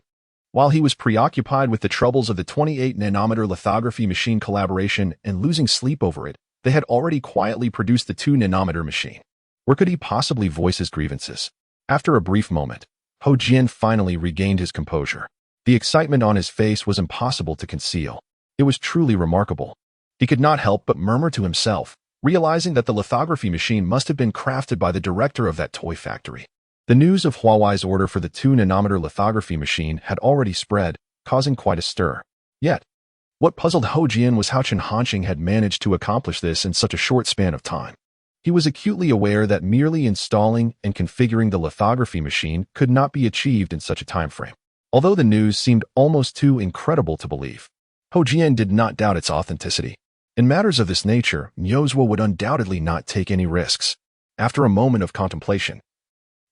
While he was preoccupied with the troubles of the 28nm lithography machine collaboration and losing sleep over it, they had already quietly produced the 2nm machine. Where could he possibly voice his grievances? After a brief moment, Ho Jian finally regained his composure. The excitement on his face was impossible to conceal. It was truly remarkable. He could not help but murmur to himself, realizing that the lithography machine must have been crafted by the director of that toy factory. The news of Huawei's order for the 2nm lithography machine had already spread, causing quite a stir. Yet, what puzzled Ho Jian was how Chen Hanqing had managed to accomplish this in such a short span of time. He was acutely aware that merely installing and configuring the lithography machine could not be achieved in such a time frame. Although the news seemed almost too incredible to believe, Ho Jian did not doubt its authenticity. In matters of this nature, Nyozwa would undoubtedly not take any risks. After a moment of contemplation,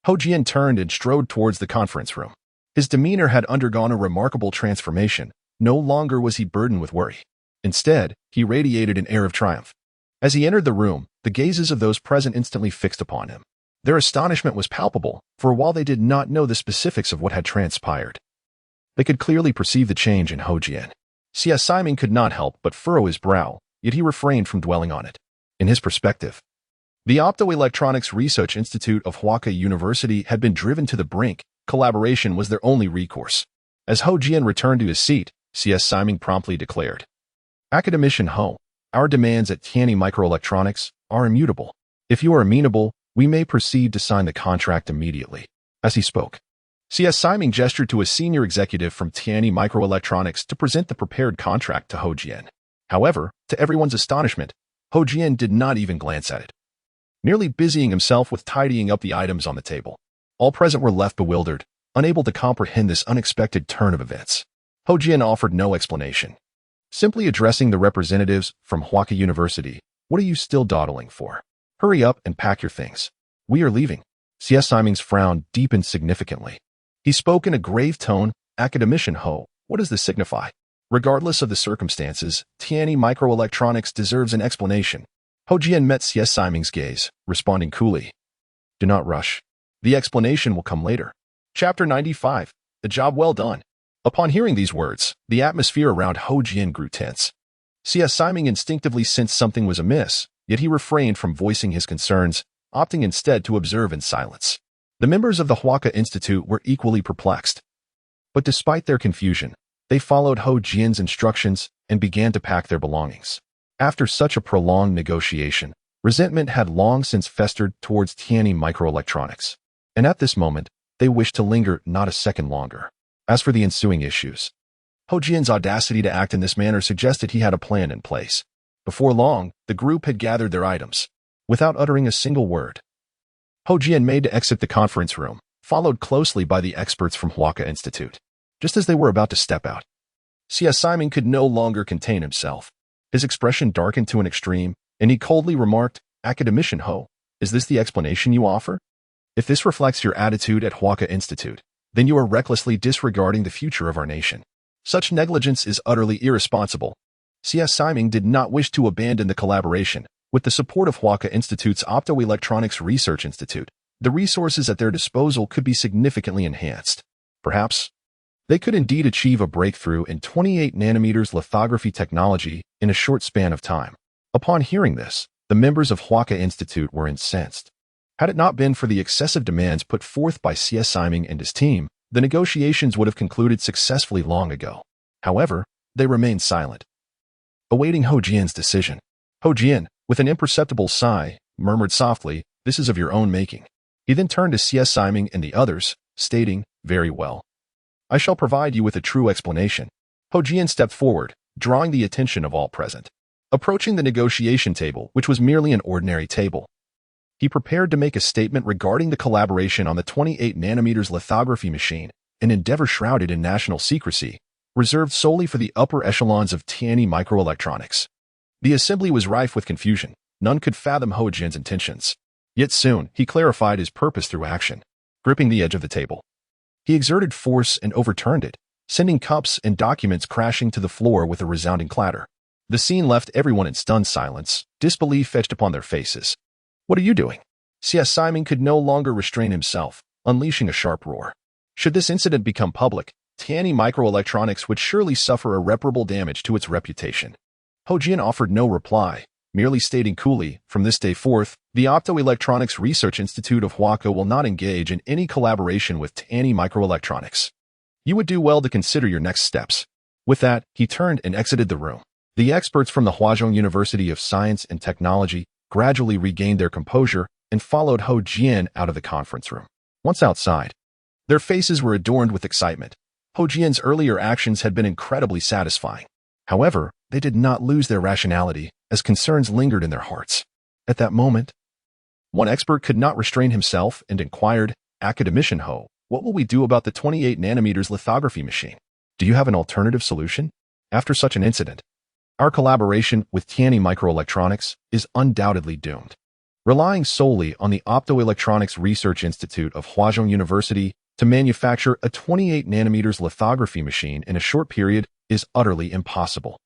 Ho Jian turned and strode towards the conference room. His demeanor had undergone a remarkable transformation. No longer was he burdened with worry. Instead, he radiated an air of triumph. As he entered the room, the gazes of those present instantly fixed upon him. Their astonishment was palpable, for while they did not know the specifics of what had transpired, they could clearly perceive the change in Ho Jian. Xie Siming could not help but furrow his brow, yet he refrained from dwelling on it. In his perspective, the Optoelectronics Research Institute of Huaka University had been driven to the brink. Collaboration was their only recourse. As Ho Jian returned to his seat, Xie Siming promptly declared, "Academician Ho, our demands at Tianyi Microelectronics are immutable. If you are amenable, we may proceed to sign the contract immediately." As he spoke, Xie Siming gestured to a senior executive from Tianyi Microelectronics to present the prepared contract to Ho Jian. However, to everyone's astonishment, Ho Jian did not even glance at it, merely busying himself with tidying up the items on the table. All present were left bewildered, unable to comprehend this unexpected turn of events. Ho Jian offered no explanation, simply addressing the representatives from Huaka University. "What are you still dawdling for? Hurry up and pack your things. We are leaving." Xie Siming's frown deepened significantly. He spoke in a grave tone. "Academician Ho, what does this signify? Regardless of the circumstances, Tianyi Microelectronics deserves an explanation." Ho Jian met Xie Siming's gaze, responding coolly, "Do not rush. The explanation will come later. Chapter 95. The job well done. Upon hearing these words, the atmosphere around Ho Jian grew tense. C.S. Simon instinctively sensed something was amiss, yet he refrained from voicing his concerns, opting instead to observe in silence. The members of the Huaka Institute were equally perplexed. But despite their confusion, they followed Ho Jian's instructions and began to pack their belongings. After such a prolonged negotiation, resentment had long since festered towards Tianyi Microelectronics, and at this moment, they wished to linger not a second longer. As for the ensuing issues, Ho Jian's audacity to act in this manner suggested he had a plan in place. Before long, the group had gathered their items. Without uttering a single word, Ho Jian made to exit the conference room, followed closely by the experts from Huaka Institute. Just as they were about to step out, C.S. Simon could no longer contain himself. His expression darkened to an extreme, and he coldly remarked, "Academician Ho, is this the explanation you offer? If this reflects your attitude at Huaka Institute, then you are recklessly disregarding the future of our nation. Such negligence is utterly irresponsible." C.S. Simon did not wish to abandon the collaboration. With the support of Huaka Institute's Optoelectronics Research Institute, the resources at their disposal could be significantly enhanced. Perhaps, they could indeed achieve a breakthrough in 28 nanometers lithography technology in a short span of time. Upon hearing this, the members of Huaka Institute were incensed. Had it not been for the excessive demands put forth by C.S. Simon and his team, the negotiations would have concluded successfully long ago. However, they remained silent, awaiting Ho Jian's decision. Ho Jian, with an imperceptible sigh, murmured softly, "This is of your own making." He then turned to C.S. Simon and the others, stating, "Very well. I shall provide you with a true explanation." Ho Jian stepped forward, drawing the attention of all present. Approaching the negotiation table, which was merely an ordinary table, he prepared to make a statement regarding the collaboration on the 28 nanometers lithography machine, an endeavor shrouded in national secrecy, reserved solely for the upper echelons of Tianyi Microelectronics. The assembly was rife with confusion. None could fathom Ho Jian's intentions. Yet soon, he clarified his purpose through action. Gripping the edge of the table, he exerted force and overturned it, sending cups and documents crashing to the floor with a resounding clatter. The scene left everyone in stunned silence, disbelief etched upon their faces. "What are you doing?" C.S. Simon could no longer restrain himself, unleashing a sharp roar. Should this incident become public, Tianyi Microelectronics would surely suffer irreparable damage to its reputation. Ho Jian offered no reply, merely stating coolly, "From this day forth, the Optoelectronics Research Institute of Huaka will not engage in any collaboration with Tianyi Microelectronics. You would do well to consider your next steps." With that, he turned and exited the room. The experts from the Huazhong University of Science and Technology gradually regained their composure and followed Ho Jian out of the conference room. Once outside, their faces were adorned with excitement. Ho Jian's earlier actions had been incredibly satisfying. However, they did not lose their rationality, as concerns lingered in their hearts. At that moment, one expert could not restrain himself and inquired, "Academician Ho, what will we do about the 28 nanometers lithography machine? Do you have an alternative solution? After such an incident, our collaboration with Tianyi Microelectronics is undoubtedly doomed. Relying solely on the Optoelectronics Research Institute of Huazhong University to manufacture a 28 nanometers lithography machine in a short period is utterly impossible."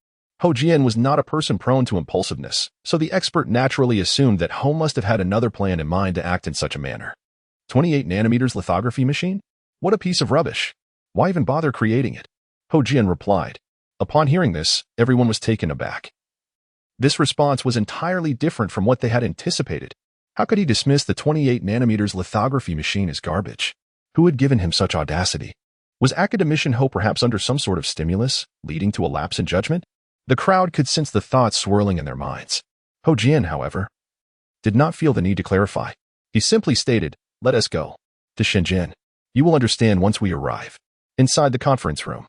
Ho Jian was not a person prone to impulsiveness, so the expert naturally assumed that Ho must have had another plan in mind to act in such a manner. 28 nanometers lithography machine? What a piece of rubbish. Why even bother creating it? Ho Jian replied. Upon hearing this, everyone was taken aback. This response was entirely different from what they had anticipated. How could he dismiss the 28 nanometers lithography machine as garbage? Who had given him such audacity? Was Academician Ho perhaps under some sort of stimulus, leading to a lapse in judgment? The crowd could sense the thoughts swirling in their minds. Ho Jian, however, did not feel the need to clarify. He simply stated, "Let us go to Shenzhen. You will understand once we arrive." Inside the conference room,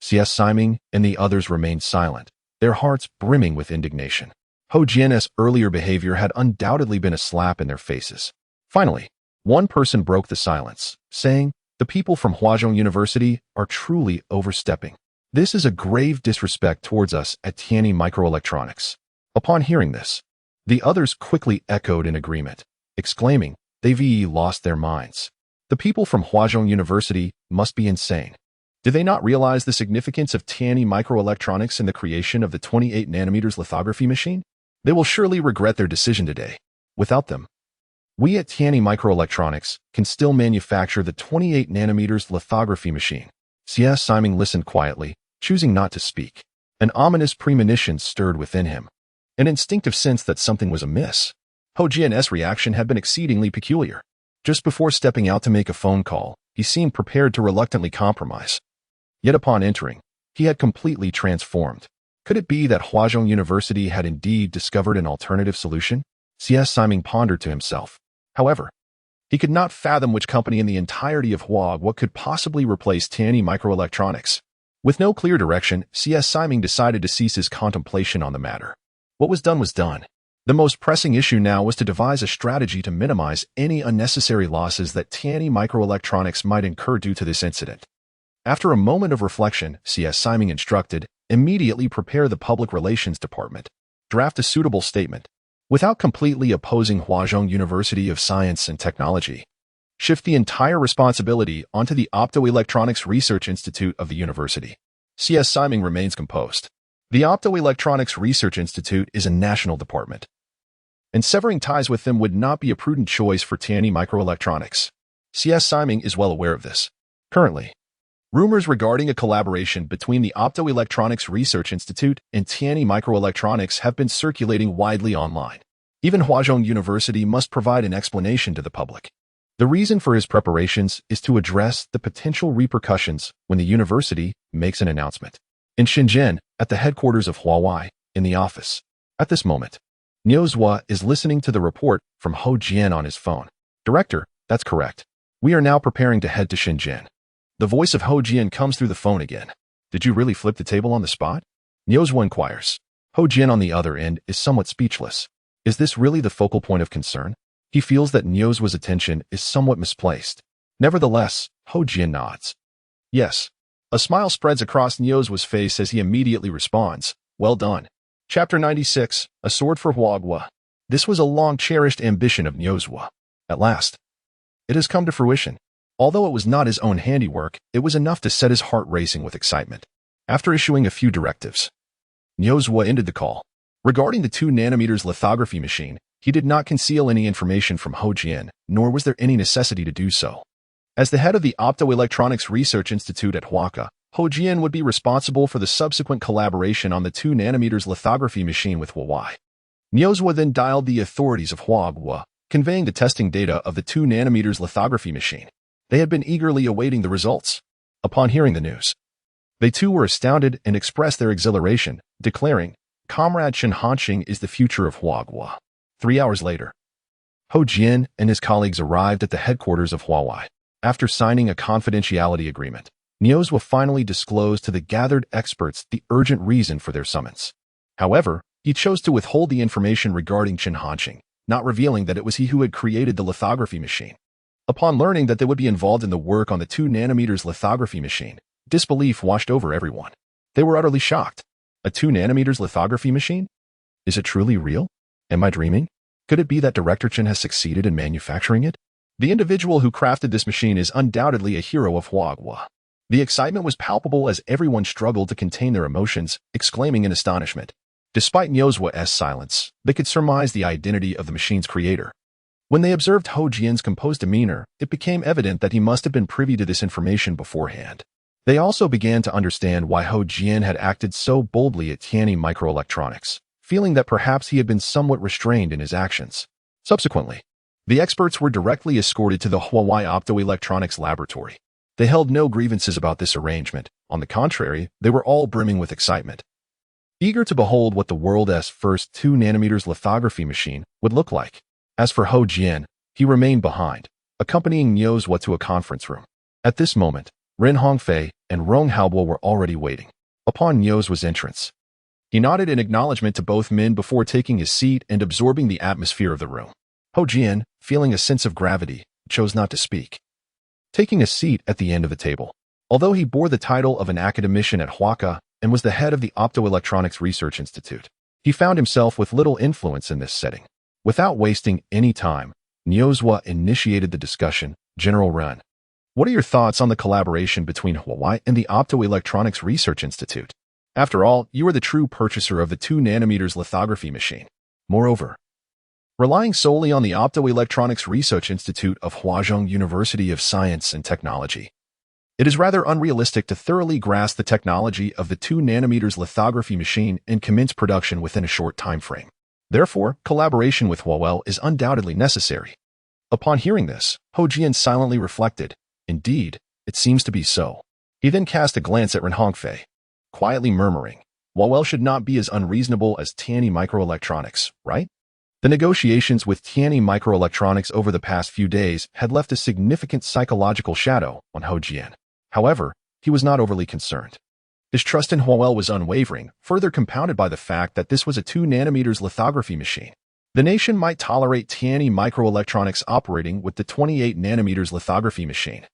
C.S. Simon and the others remained silent, their hearts brimming with indignation. Ho Jian's earlier behavior had undoubtedly been a slap in their faces. Finally, one person broke the silence, saying, "The people from Huazhong University are truly overstepping. This is a grave disrespect towards us at Tianyi Microelectronics." Upon hearing this, the others quickly echoed in agreement, exclaiming, "They've lost their minds. The people from Huazhong University must be insane. Do they not realize the significance of Tianyi Microelectronics in the creation of the 28 nanometers lithography machine? They will surely regret their decision today. Without them, We at Tianyi Microelectronics can still manufacture the 28 nanometers lithography machine. C.S. Simon listened quietly, choosing not to speak. An ominous premonition stirred within him. An instinctive sense that something was amiss. Ho Jian's reaction had been exceedingly peculiar. Just before stepping out to make a phone call, he seemed prepared to reluctantly compromise. Yet upon entering, he had completely transformed. Could it be that Huazhong University had indeed discovered an alternative solution? C.S. Simon pondered to himself. However, he could not fathom which company in the entirety of Huagwa could possibly replace Tianyi Microelectronics. With no clear direction, C.S. Simon decided to cease his contemplation on the matter. What was done was done. The most pressing issue now was to devise a strategy to minimize any unnecessary losses that Tianyi Microelectronics might incur due to this incident. After a moment of reflection, C.S. Simon instructed, immediately prepare the Public Relations Department. Draft a suitable statement. Without completely opposing Huazhong University of Science and Technology. Shift the entire responsibility onto the Optoelectronics Research Institute of the university. C.S. Simon remains composed. The Optoelectronics Research Institute is a national department, and severing ties with them would not be a prudent choice for Tianyi Microelectronics. C.S. Simon is well aware of this. Currently, rumors regarding a collaboration between the Optoelectronics Research Institute and Tianyi Microelectronics have been circulating widely online. Even Huazhong University must provide an explanation to the public. The reason for his preparations is to address the potential repercussions when the university makes an announcement. In Shenzhen, at the headquarters of Huawei, in the office. At this moment, Niuzhua is listening to the report from Ho Jian on his phone. Director, that's correct. We are now preparing to head to Shenzhen. The voice of Ho Jian comes through the phone again. Did you really flip the table on the spot? Niuzhua inquires. Ho Jian on the other end is somewhat speechless. Is this really the focal point of concern? He feels that Niuzhua's attention is somewhat misplaced. Nevertheless, Ho Jian nods. Yes. A smile spreads across Niuzhua's face as he immediately responds. Well done. Chapter 96, A Sword for Huagwa. This was a long-cherished ambition of Niuzhua. At last, it has come to fruition. Although it was not his own handiwork, it was enough to set his heart racing with excitement. After issuing a few directives, Niuzhua ended the call. Regarding the 2 nanometers lithography machine, he did not conceal any information from Ho Jian, nor was there any necessity to do so. As the head of the Optoelectronics Research Institute at Huaka, Ho Jian would be responsible for the subsequent collaboration on the 2 nanometers lithography machine with Huawei. Niuzhua then dialed the authorities of Huagwa, conveying the testing data of the 2 nanometers lithography machine. They had been eagerly awaiting the results. Upon hearing the news, they too were astounded and expressed their exhilaration, declaring, Comrade Chen Hanqing is the future of Huagwa. 3 hours later, Ho Jian and his colleagues arrived at the headquarters of Huawei. After signing a confidentiality agreement, Niuzhua finally disclosed to the gathered experts the urgent reason for their summons. However, he chose to withhold the information regarding Chen Hanqing, not revealing that it was he who had created the lithography machine. Upon learning that they would be involved in the work on the 2 nanometers lithography machine, disbelief washed over everyone. They were utterly shocked. A 2 nanometers lithography machine? Is it truly real? Am I dreaming? Could it be that Director Chen has succeeded in manufacturing it? The individual who crafted this machine is undoubtedly a hero of Huagwa. The excitement was palpable as everyone struggled to contain their emotions, exclaiming in astonishment. Despite Niuzhua's silence, they could surmise the identity of the machine's creator. When they observed Ho Jian's composed demeanor, it became evident that he must have been privy to this information beforehand. They also began to understand why Ho Jian had acted so boldly at Tianyi Microelectronics, feeling that perhaps he had been somewhat restrained in his actions. Subsequently, the experts were directly escorted to the Huawei Optoelectronics laboratory. They held no grievances about this arrangement. On the contrary, they were all brimming with excitement, eager to behold what the world's first 2 nanometers lithography machine would look like. As for Ho Jian, he remained behind, accompanying Niuzhua to a conference room. At this moment, Ren Hongfei and Rong Haobo were already waiting. Upon Niuzhua's entrance, he nodded in acknowledgement to both men before taking his seat and absorbing the atmosphere of the room. Ho Jian, feeling a sense of gravity, chose not to speak. Taking a seat at the end of the table, although he bore the title of an academician at Huaka and was the head of the Optoelectronics Research Institute, he found himself with little influence in this setting. Without wasting any time, Niuzhua initiated the discussion. General Ren, what are your thoughts on the collaboration between Huawei and the Optoelectronics Research Institute? After all, you are the true purchaser of the 2 nanometers lithography machine. Moreover, Relying solely on the Optoelectronics Research Institute of Huazhong University of Science and Technology, it is rather unrealistic to thoroughly grasp the technology of the 2 nanometers lithography machine and commence production within a short time frame. Therefore, collaboration with Huawei is undoubtedly necessary. Upon hearing this, Ho Jian silently reflected. Indeed, it seems to be so. He then cast a glance at Ren Hongfei, quietly murmuring, Huawei should not be as unreasonable as Tianyi Microelectronics, right? The negotiations with Tianyi Microelectronics over the past few days had left a significant psychological shadow on Ho Jian. However, he was not overly concerned. His trust in Huawei was unwavering, further compounded by the fact that this was a 2 nanometers lithography machine. The nation might tolerate Tianyi Microelectronics operating with the 28 nanometers lithography machine.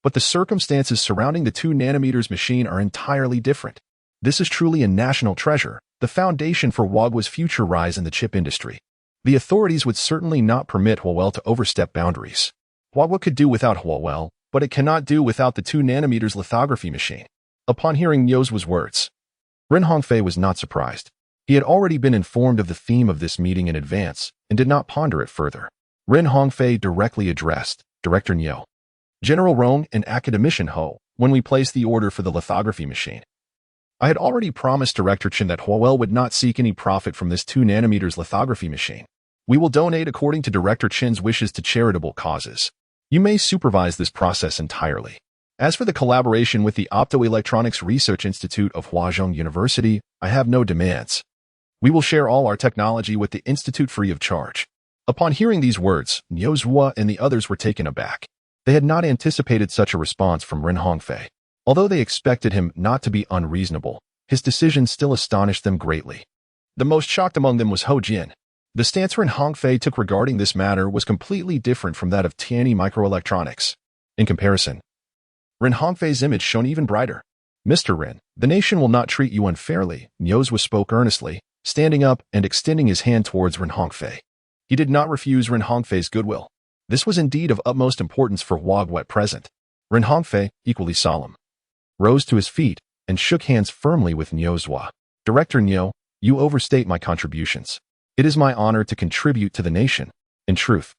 But the circumstances surrounding the 2 nanometers machine are entirely different. This is truly a national treasure, the foundation for Huawei's future rise in the chip industry. The authorities would certainly not permit Huawei to overstep boundaries. Huawei could do without Huawei, but it cannot do without the 2 nanometers lithography machine. Upon hearing Niu's words, Ren Hongfei was not surprised. He had already been informed of the theme of this meeting in advance and did not ponder it further. Ren Hongfei directly addressed Director Niu, General Rong and Academician Ho, when we placed the order for the lithography machine. I had already promised Director Chen that Huawei would not seek any profit from this 2 nanometers lithography machine. We will donate according to Director Chen's wishes to charitable causes. You may supervise this process entirely. As for the collaboration with the Optoelectronics Research Institute of Huazhong University, I have no demands. We will share all our technology with the institute free of charge. Upon hearing these words, Niu Zhuo and the others were taken aback. They had not anticipated such a response from Ren Hongfei. Although they expected him not to be unreasonable, his decision still astonished them greatly. The most shocked among them was Ho Jian. The stance Ren Hongfei took regarding this matter was completely different from that of Tianyi Microelectronics. In comparison, Ren Hongfei's image shone even brighter. Mr. Ren, the nation will not treat you unfairly, Niu Zhuo spoke earnestly, standing up and extending his hand towards Ren Hongfei. He did not refuse Ren Hongfei's goodwill. This was indeed of utmost importance for Huawei at present. Ren Hongfei, equally solemn, rose to his feet and shook hands firmly with Niu Zhuo. Director Niu, you overstate my contributions. It is my honor to contribute to the nation. In truth,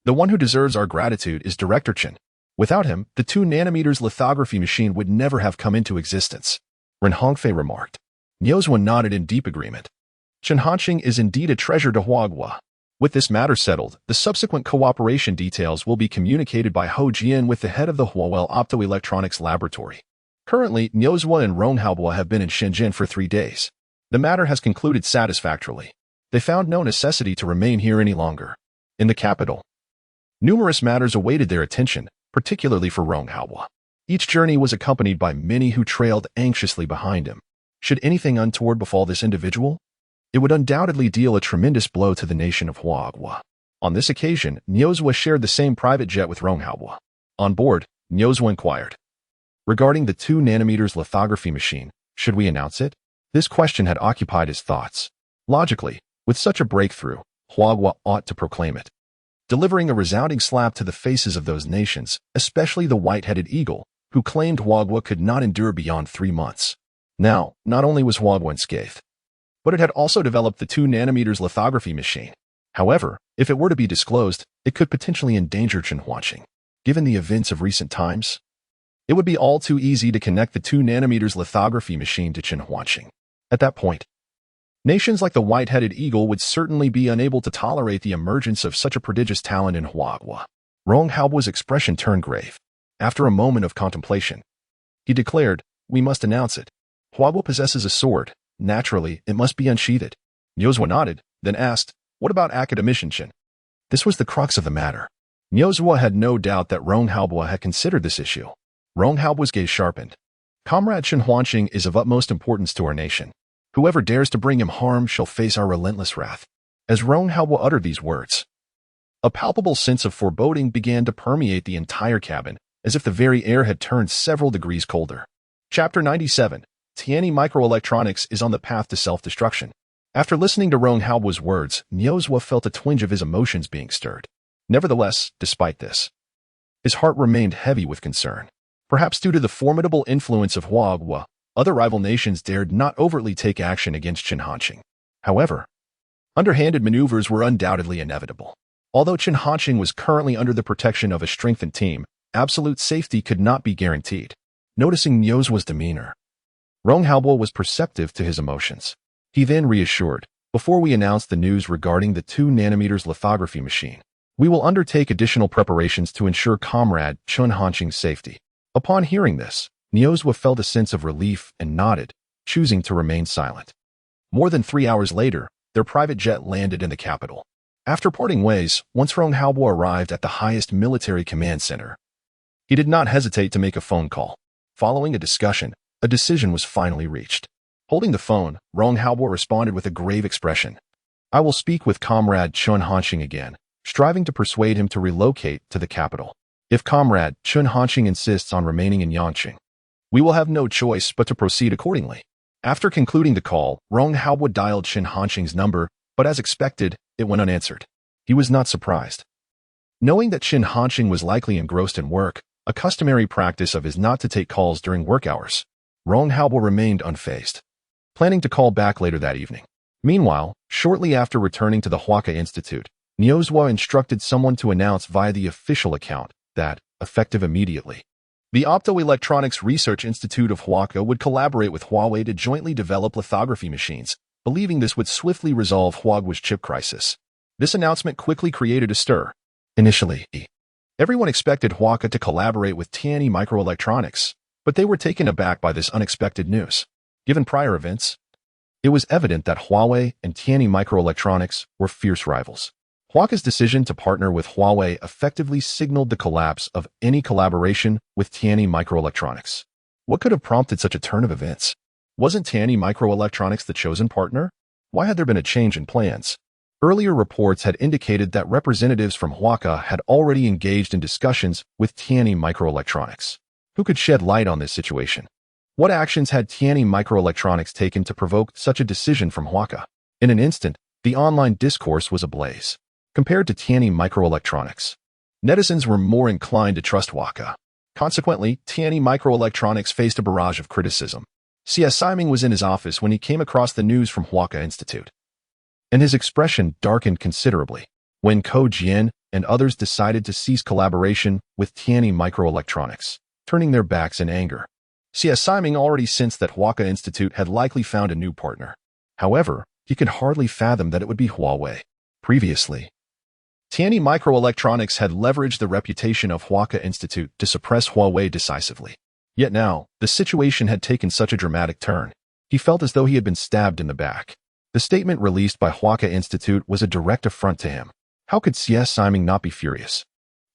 the one who deserves our gratitude is Director Chen. Without him, the 2 nanometers lithography machine would never have come into existence. Ren Hongfei remarked. Niu Zhuo nodded in deep agreement. Chen Hanqing is indeed a treasure to Huawei. With this matter settled, the subsequent cooperation details will be communicated by Ho Jian with the head of the Huawei Optoelectronics Laboratory. Currently, Niu Zhuo and Rong Haobo have been in Shenzhen for 3 days. The matter has concluded satisfactorily. They found no necessity to remain here any longer. In the capital, numerous matters awaited their attention, particularly for Rong Haobo. Each journey was accompanied by many who trailed anxiously behind him. Should anything untoward befall this individual, it would undoubtedly deal a tremendous blow to the nation of Huawei. On this occasion, Niu Zhuo shared the same private jet with Rong Haobo. On board, Niu Zhuo inquired, regarding the 2 nanometers lithography machine, should we announce it? This question had occupied his thoughts. Logically, with such a breakthrough, Huawei ought to proclaim it, delivering a resounding slap to the faces of those nations, especially the white-headed eagle, who claimed Huawei could not endure beyond 3 months. Now, not only was Huawei unscathed, but it had also developed the 2 nanometers lithography machine. However, if it were to be disclosed, it could potentially endanger Chen Hanqing. Given the events of recent times, it would be all too easy to connect the 2 nanometers lithography machine to Chen Hanqing. At that point, nations like the white-headed eagle would certainly be unable to tolerate the emergence of such a prodigious talent in Huawei. Rong Haobo's expression turned grave. After a moment of contemplation, he declared, we must announce it. Huawei possesses a sword. Naturally, it must be unsheathed. Niu Zhuo nodded, then asked, what about Academician Chen? This was the crux of the matter. Niu Zhuo had no doubt that Rong Haobo had considered this issue. Rong Haobo's gaze sharpened. Comrade Chen Hanqing is of utmost importance to our nation. Whoever dares to bring him harm shall face our relentless wrath. As Rong Haobo uttered these words, a palpable sense of foreboding began to permeate the entire cabin, as if the very air had turned several degrees colder. Chapter 97. Tianyi Microelectronics is on the path to self-destruction. After listening to Rong Haobo's words, Niu Zhuo felt a twinge of his emotions being stirred. Nevertheless, despite this, his heart remained heavy with concern. Perhaps due to the formidable influence of Huawei, other rival nations dared not overtly take action against Chen Hanqing. However, Underhanded maneuvers were undoubtedly inevitable. Although Chen Hanqing was currently under the protection of a strengthened team, absolute safety could not be guaranteed. Noticing Niu's demeanor, Rong Haobo was perceptive to his emotions. He then reassured, "Before we announce the news regarding the 2 nanometers lithography machine, we will undertake additional preparations to ensure Comrade Chen Hanqing's safety." Upon hearing this, Niu felt a sense of relief and nodded, choosing to remain silent. More than 3 hours later, their private jet landed in the capital. After parting ways, once Rong Haobo arrived at the highest military command center, he did not hesitate to make a phone call. Following a discussion, a decision was finally reached. Holding the phone, Rong Haobo responded with a grave expression. "I will speak with Comrade Chen Hanqing again," striving to persuade him to relocate to the capital. "If Comrade Chen Hanqing insists on remaining in Yangqing, we will have no choice but to proceed accordingly." After concluding the call, Rong Haobo dialed Chen Hanqing's number, but as expected, it went unanswered. He was not surprised. Knowing that Chen Hanqing was likely engrossed in work, a customary practice of his not to take calls during work hours, Rong Haobo remained unfazed, planning to call back later that evening. Meanwhile, shortly after returning to the Huaca Institute, Niu instructed someone to announce via the official account that, effective immediately, the Optoelectronics Research Institute of Huaca would collaborate with Huawei to jointly develop lithography machines, believing this would swiftly resolve Huawei's chip crisis. This announcement quickly created a stir. Initially, everyone expected Huaca to collaborate with Tianyi Microelectronics, but they were taken aback by this unexpected news. Given prior events, it was evident that Huawei and Tianyi Microelectronics were fierce rivals. Huaca's decision to partner with Huawei effectively signaled the collapse of any collaboration with Tianyi Microelectronics. What could have prompted such a turn of events? Wasn't Tianyi Microelectronics the chosen partner? Why had there been a change in plans? Earlier reports had indicated that representatives from Huaca had already engaged in discussions with Tianyi Microelectronics. Who could shed light on this situation? What actions had Tianyi Microelectronics taken to provoke such a decision from Huaca? In an instant, the online discourse was ablaze. Compared to Tianyi Microelectronics, netizens were more inclined to trust Huaca. Consequently, Tianyi Microelectronics faced a barrage of criticism. C.S. Siming was in his office when he came across the news from Huaca Institute, and his expression darkened considerably. When Ko Jian and others decided to cease collaboration with Tianyi Microelectronics, turning their backs in anger, C.S. Siming already sensed that Huaca Institute had likely found a new partner. However, he could hardly fathom that it would be Huawei. Previously, Tianyi Microelectronics had leveraged the reputation of Huaca Institute to suppress Huawei decisively. Yet now, the situation had taken such a dramatic turn. He felt as though he had been stabbed in the back. The statement released by Huaca Institute was a direct affront to him. How could C.S. Siming not be furious?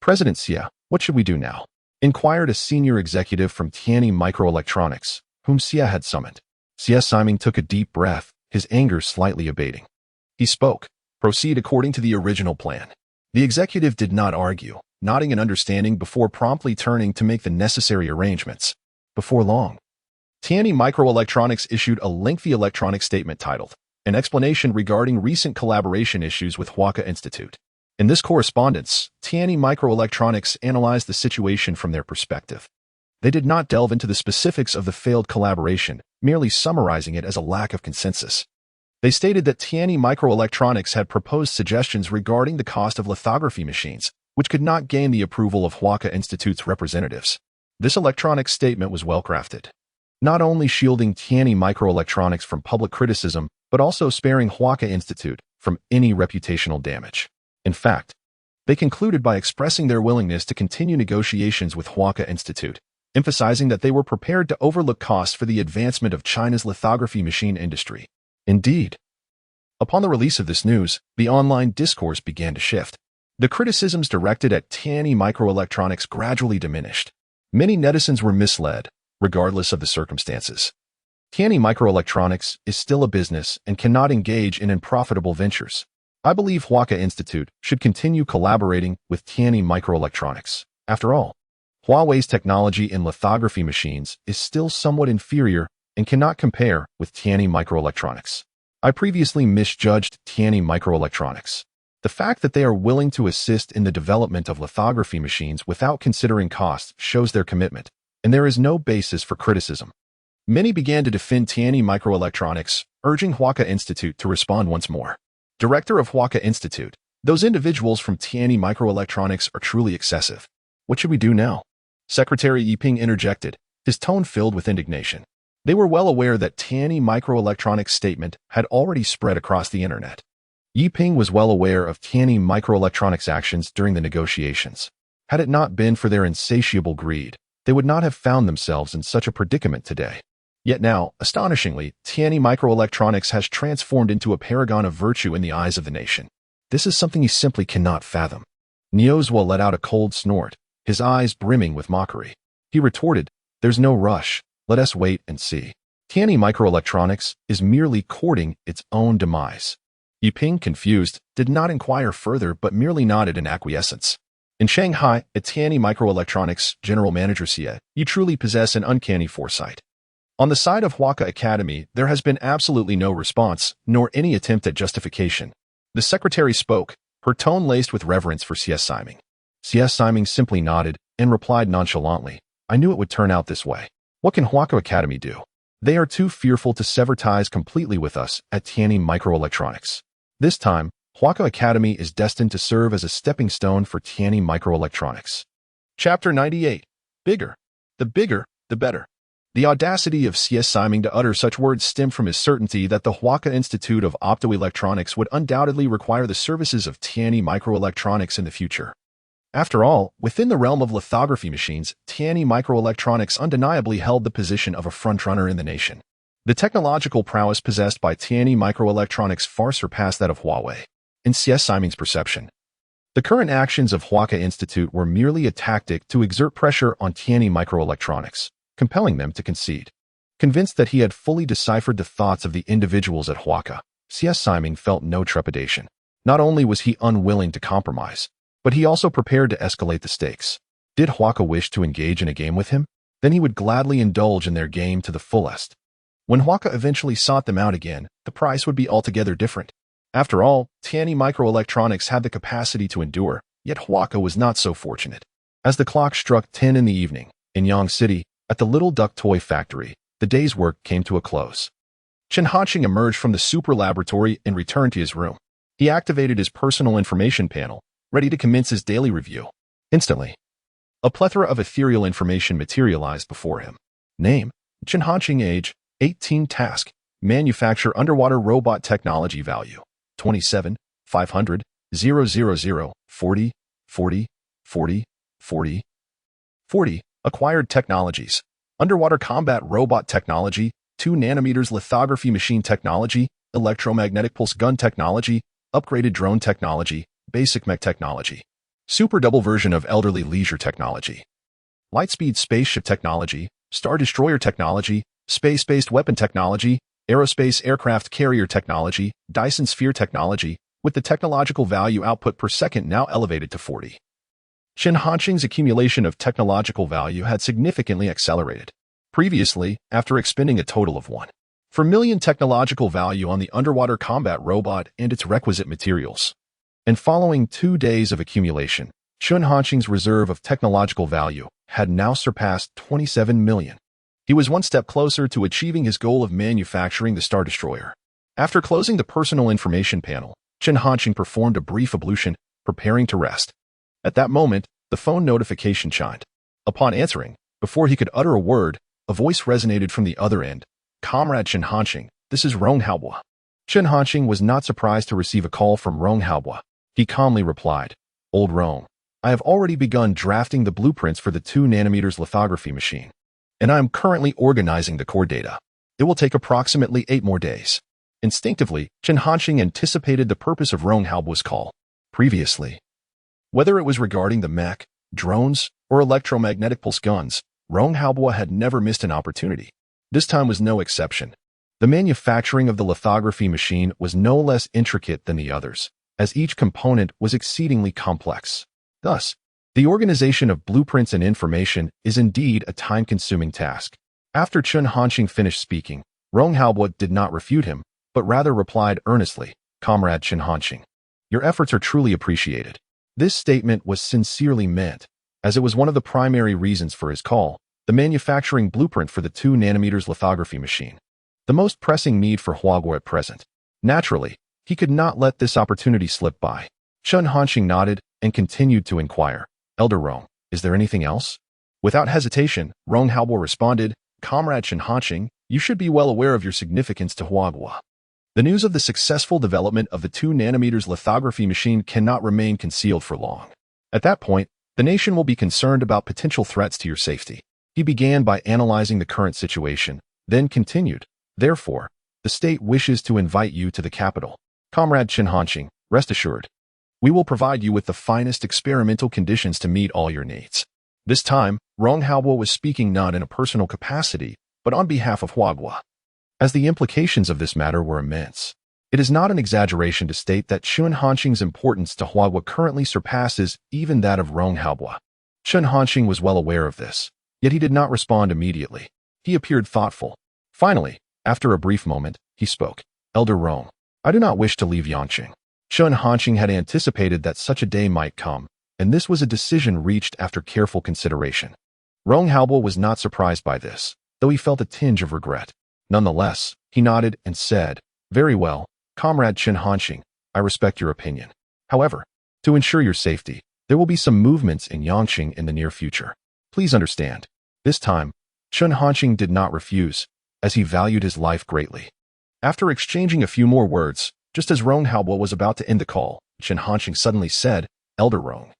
"President Xia, what should we do now?" inquired a senior executive from Tianyi Microelectronics, whom Xia had summoned. C.S. Siming took a deep breath, his anger slightly abating. He spoke. "Proceed according to the original plan." The executive did not argue, nodding in understanding before promptly turning to make the necessary arrangements. Before long, Tianyi Microelectronics issued a lengthy electronic statement titled, "An Explanation Regarding Recent Collaboration Issues with Huaca Institute." In this correspondence, Tianyi Microelectronics analyzed the situation from their perspective. They did not delve into the specifics of the failed collaboration, merely summarizing it as a lack of consensus. They stated that Tianyi Microelectronics had proposed suggestions regarding the cost of lithography machines, which could not gain the approval of Huaca Institute's representatives. This electronic statement was well-crafted, not only shielding Tianyi Microelectronics from public criticism, but also sparing Huaca Institute from any reputational damage. In fact, they concluded by expressing their willingness to continue negotiations with Huaca Institute, emphasizing that they were prepared to overlook costs for the advancement of China's lithography machine industry. Indeed, upon the release of this news, the online discourse began to shift. The criticisms directed at Tianyi Microelectronics gradually diminished. Many netizens were misled, regardless of the circumstances. Tianyi Microelectronics is still a business and cannot engage in unprofitable ventures. I believe Huaca Institute should continue collaborating with Tianyi Microelectronics. After all, Huawei's technology in lithography machines is still somewhat inferior and cannot compare with Tianyi Microelectronics. I previously misjudged Tianyi Microelectronics. The fact that they are willing to assist in the development of lithography machines without considering costs shows their commitment, and there is no basis for criticism. Many began to defend Tianyi Microelectronics, urging Huaca Institute to respond once more. Director of Huaca Institute. Those individuals from Tianyi Microelectronics are truly excessive. What should we do now? Secretary Yiping interjected, his tone filled with indignation. They were well aware that Tianyi Microelectronics' statement had already spread across the internet. Yiping was well aware of Tianyi Microelectronics' actions during the negotiations. Had it not been for their insatiable greed, they would not have found themselves in such a predicament today. Yet now, astonishingly, Tianyi Microelectronics has transformed into a paragon of virtue in the eyes of the nation. This is something he simply cannot fathom. Niozwa let out a cold snort, his eyes brimming with mockery. He retorted, "There's no rush. Let us wait and see." Tianyi Microelectronics is merely courting its own demise. Yiping, confused, did not inquire further but merely nodded in acquiescence. In Shanghai, at Tianyi Microelectronics General Manager Xie, you truly possess an uncanny foresight. On the side of Huaca Academy, there has been absolutely no response, nor any attempt at justification. The secretary spoke, her tone laced with reverence for C.S. Siming. C.S. Siming simply nodded and replied nonchalantly, "I knew it would turn out this way. What can Huaca Academy do? They are too fearful to sever ties completely with us at Tianyi Microelectronics. This time, Huaca Academy is destined to serve as a stepping stone for Tianyi Microelectronics." Chapter 98. Bigger. The bigger, the better. The audacity of C.S. Siming to utter such words stemmed from his certainty that the Huaca Institute of Optoelectronics would undoubtedly require the services of Tianyi Microelectronics in the future. After all, within the realm of lithography machines, Tianyi Microelectronics undeniably held the position of a frontrunner in the nation. The technological prowess possessed by Tianyi Microelectronics far surpassed that of Huawei. In C.S. Siming's perception, the current actions of Huaca Institute were merely a tactic to exert pressure on Tianyi Microelectronics, compelling them to concede. Convinced that he had fully deciphered the thoughts of the individuals at Huaca, C.S. Siming felt no trepidation. Not only was he unwilling to compromise, but he also prepared to escalate the stakes. Did Huaca wish to engage in a game with him? Then he would gladly indulge in their game to the fullest. When Huaca eventually sought them out again, the price would be altogether different. After all, Tianyi Microelectronics had the capacity to endure, yet Huaca was not so fortunate. As the clock struck 10 in the evening, in Yang City, at the Little Duck Toy Factory, the day's work came to a close. Chen Hanqing emerged from the super laboratory and returned to his room. He activated his personal information panel, ready to commence his daily review. Instantly, a plethora of ethereal information materialized before him. Name: Chen Hanqing. Age: 18. Task: manufacture underwater robot technology. Value: 27, 500, 000, 40, 40, 40, 40, 40. Acquired technologies: underwater combat robot technology, 2 nanometers lithography machine technology, electromagnetic pulse gun technology, upgraded drone technology, basic mech technology, super double version of elderly leisure technology, lightspeed spaceship technology, star destroyer technology, space-based weapon technology, aerospace aircraft carrier technology, Dyson sphere technology, with the technological value output per second now elevated to 40. Chen Hanqing's accumulation of technological value had significantly accelerated. Previously, after expending a total of 1 per million technological value on the underwater combat robot and its requisite materials, and following 2 days of accumulation, Chen Hanqing's reserve of technological value had now surpassed 27 million. He was one step closer to achieving his goal of manufacturing the Star Destroyer. After closing the personal information panel, Chen Hanqing performed a brief ablution, preparing to rest. At that moment, the phone notification chimed. Upon answering, before he could utter a word, a voice resonated from the other end. "Comrade Chen Hanqing, this is Rong Haobua." Chen Hanqing was not surprised to receive a call from Rong Haobua. He calmly replied, "Old Rong, I have already begun drafting the blueprints for the 2 nanometers lithography machine, and I am currently organizing the core data. It will take approximately 8 more days." Instinctively, Chen Hanqing anticipated the purpose of Rong Haobua's call. Previously, whether it was regarding the mech, drones, or electromagnetic pulse guns, Rong Haobua had never missed an opportunity. This time was no exception. The manufacturing of the lithography machine was no less intricate than the others, as each component was exceedingly complex. Thus, the organization of blueprints and information is indeed a time-consuming task. After Chen Hanqing finished speaking, Rong Haobua did not refute him, but rather replied earnestly, "Comrade Chen Hanqing, your efforts are truly appreciated." This statement was sincerely meant, as it was one of the primary reasons for his call, the manufacturing blueprint for the 2 nanometers lithography machine. The most pressing need for Huaguo at present. Naturally, He could not let this opportunity slip by. Chun Hanxing nodded and continued to inquire. Elder Rong, is there anything else? Without hesitation, Rong Haobo responded, Comrade Chun Hanxing, you should be well aware of your significance to Huagua. The news of the successful development of the 2 nanometers lithography machine cannot remain concealed for long. At that point, the nation will be concerned about potential threats to your safety. He began by analyzing the current situation, then continued. Therefore, the state wishes to invite you to the capital. Comrade Chun Hanxing, rest assured. We will provide you with the finest experimental conditions to meet all your needs. This time, Rong Haobo was speaking not in a personal capacity, but on behalf of Huagua. As the implications of this matter were immense, it is not an exaggeration to state that Chun Hanxing's importance to Huagua currently surpasses even that of Rong Haobo. Chun Hanxing was well aware of this, yet he did not respond immediately. He appeared thoughtful. Finally, after a brief moment, he spoke. Elder Rong, I do not wish to leave Yangqing. Chun Hanxing had anticipated that such a day might come, and this was a decision reached after careful consideration. Rong Haobo was not surprised by this, though he felt a tinge of regret. Nonetheless, he nodded and said, Very well, Comrade Chun Hanxing, I respect your opinion. However, to ensure your safety, there will be some movements in Yangqing in the near future. Please understand. This time, Chun Hanxing did not refuse, as he valued his life greatly. After exchanging a few more words, just as Rong Haobo was about to end the call, Chun Hanxing suddenly said, Elder Rong,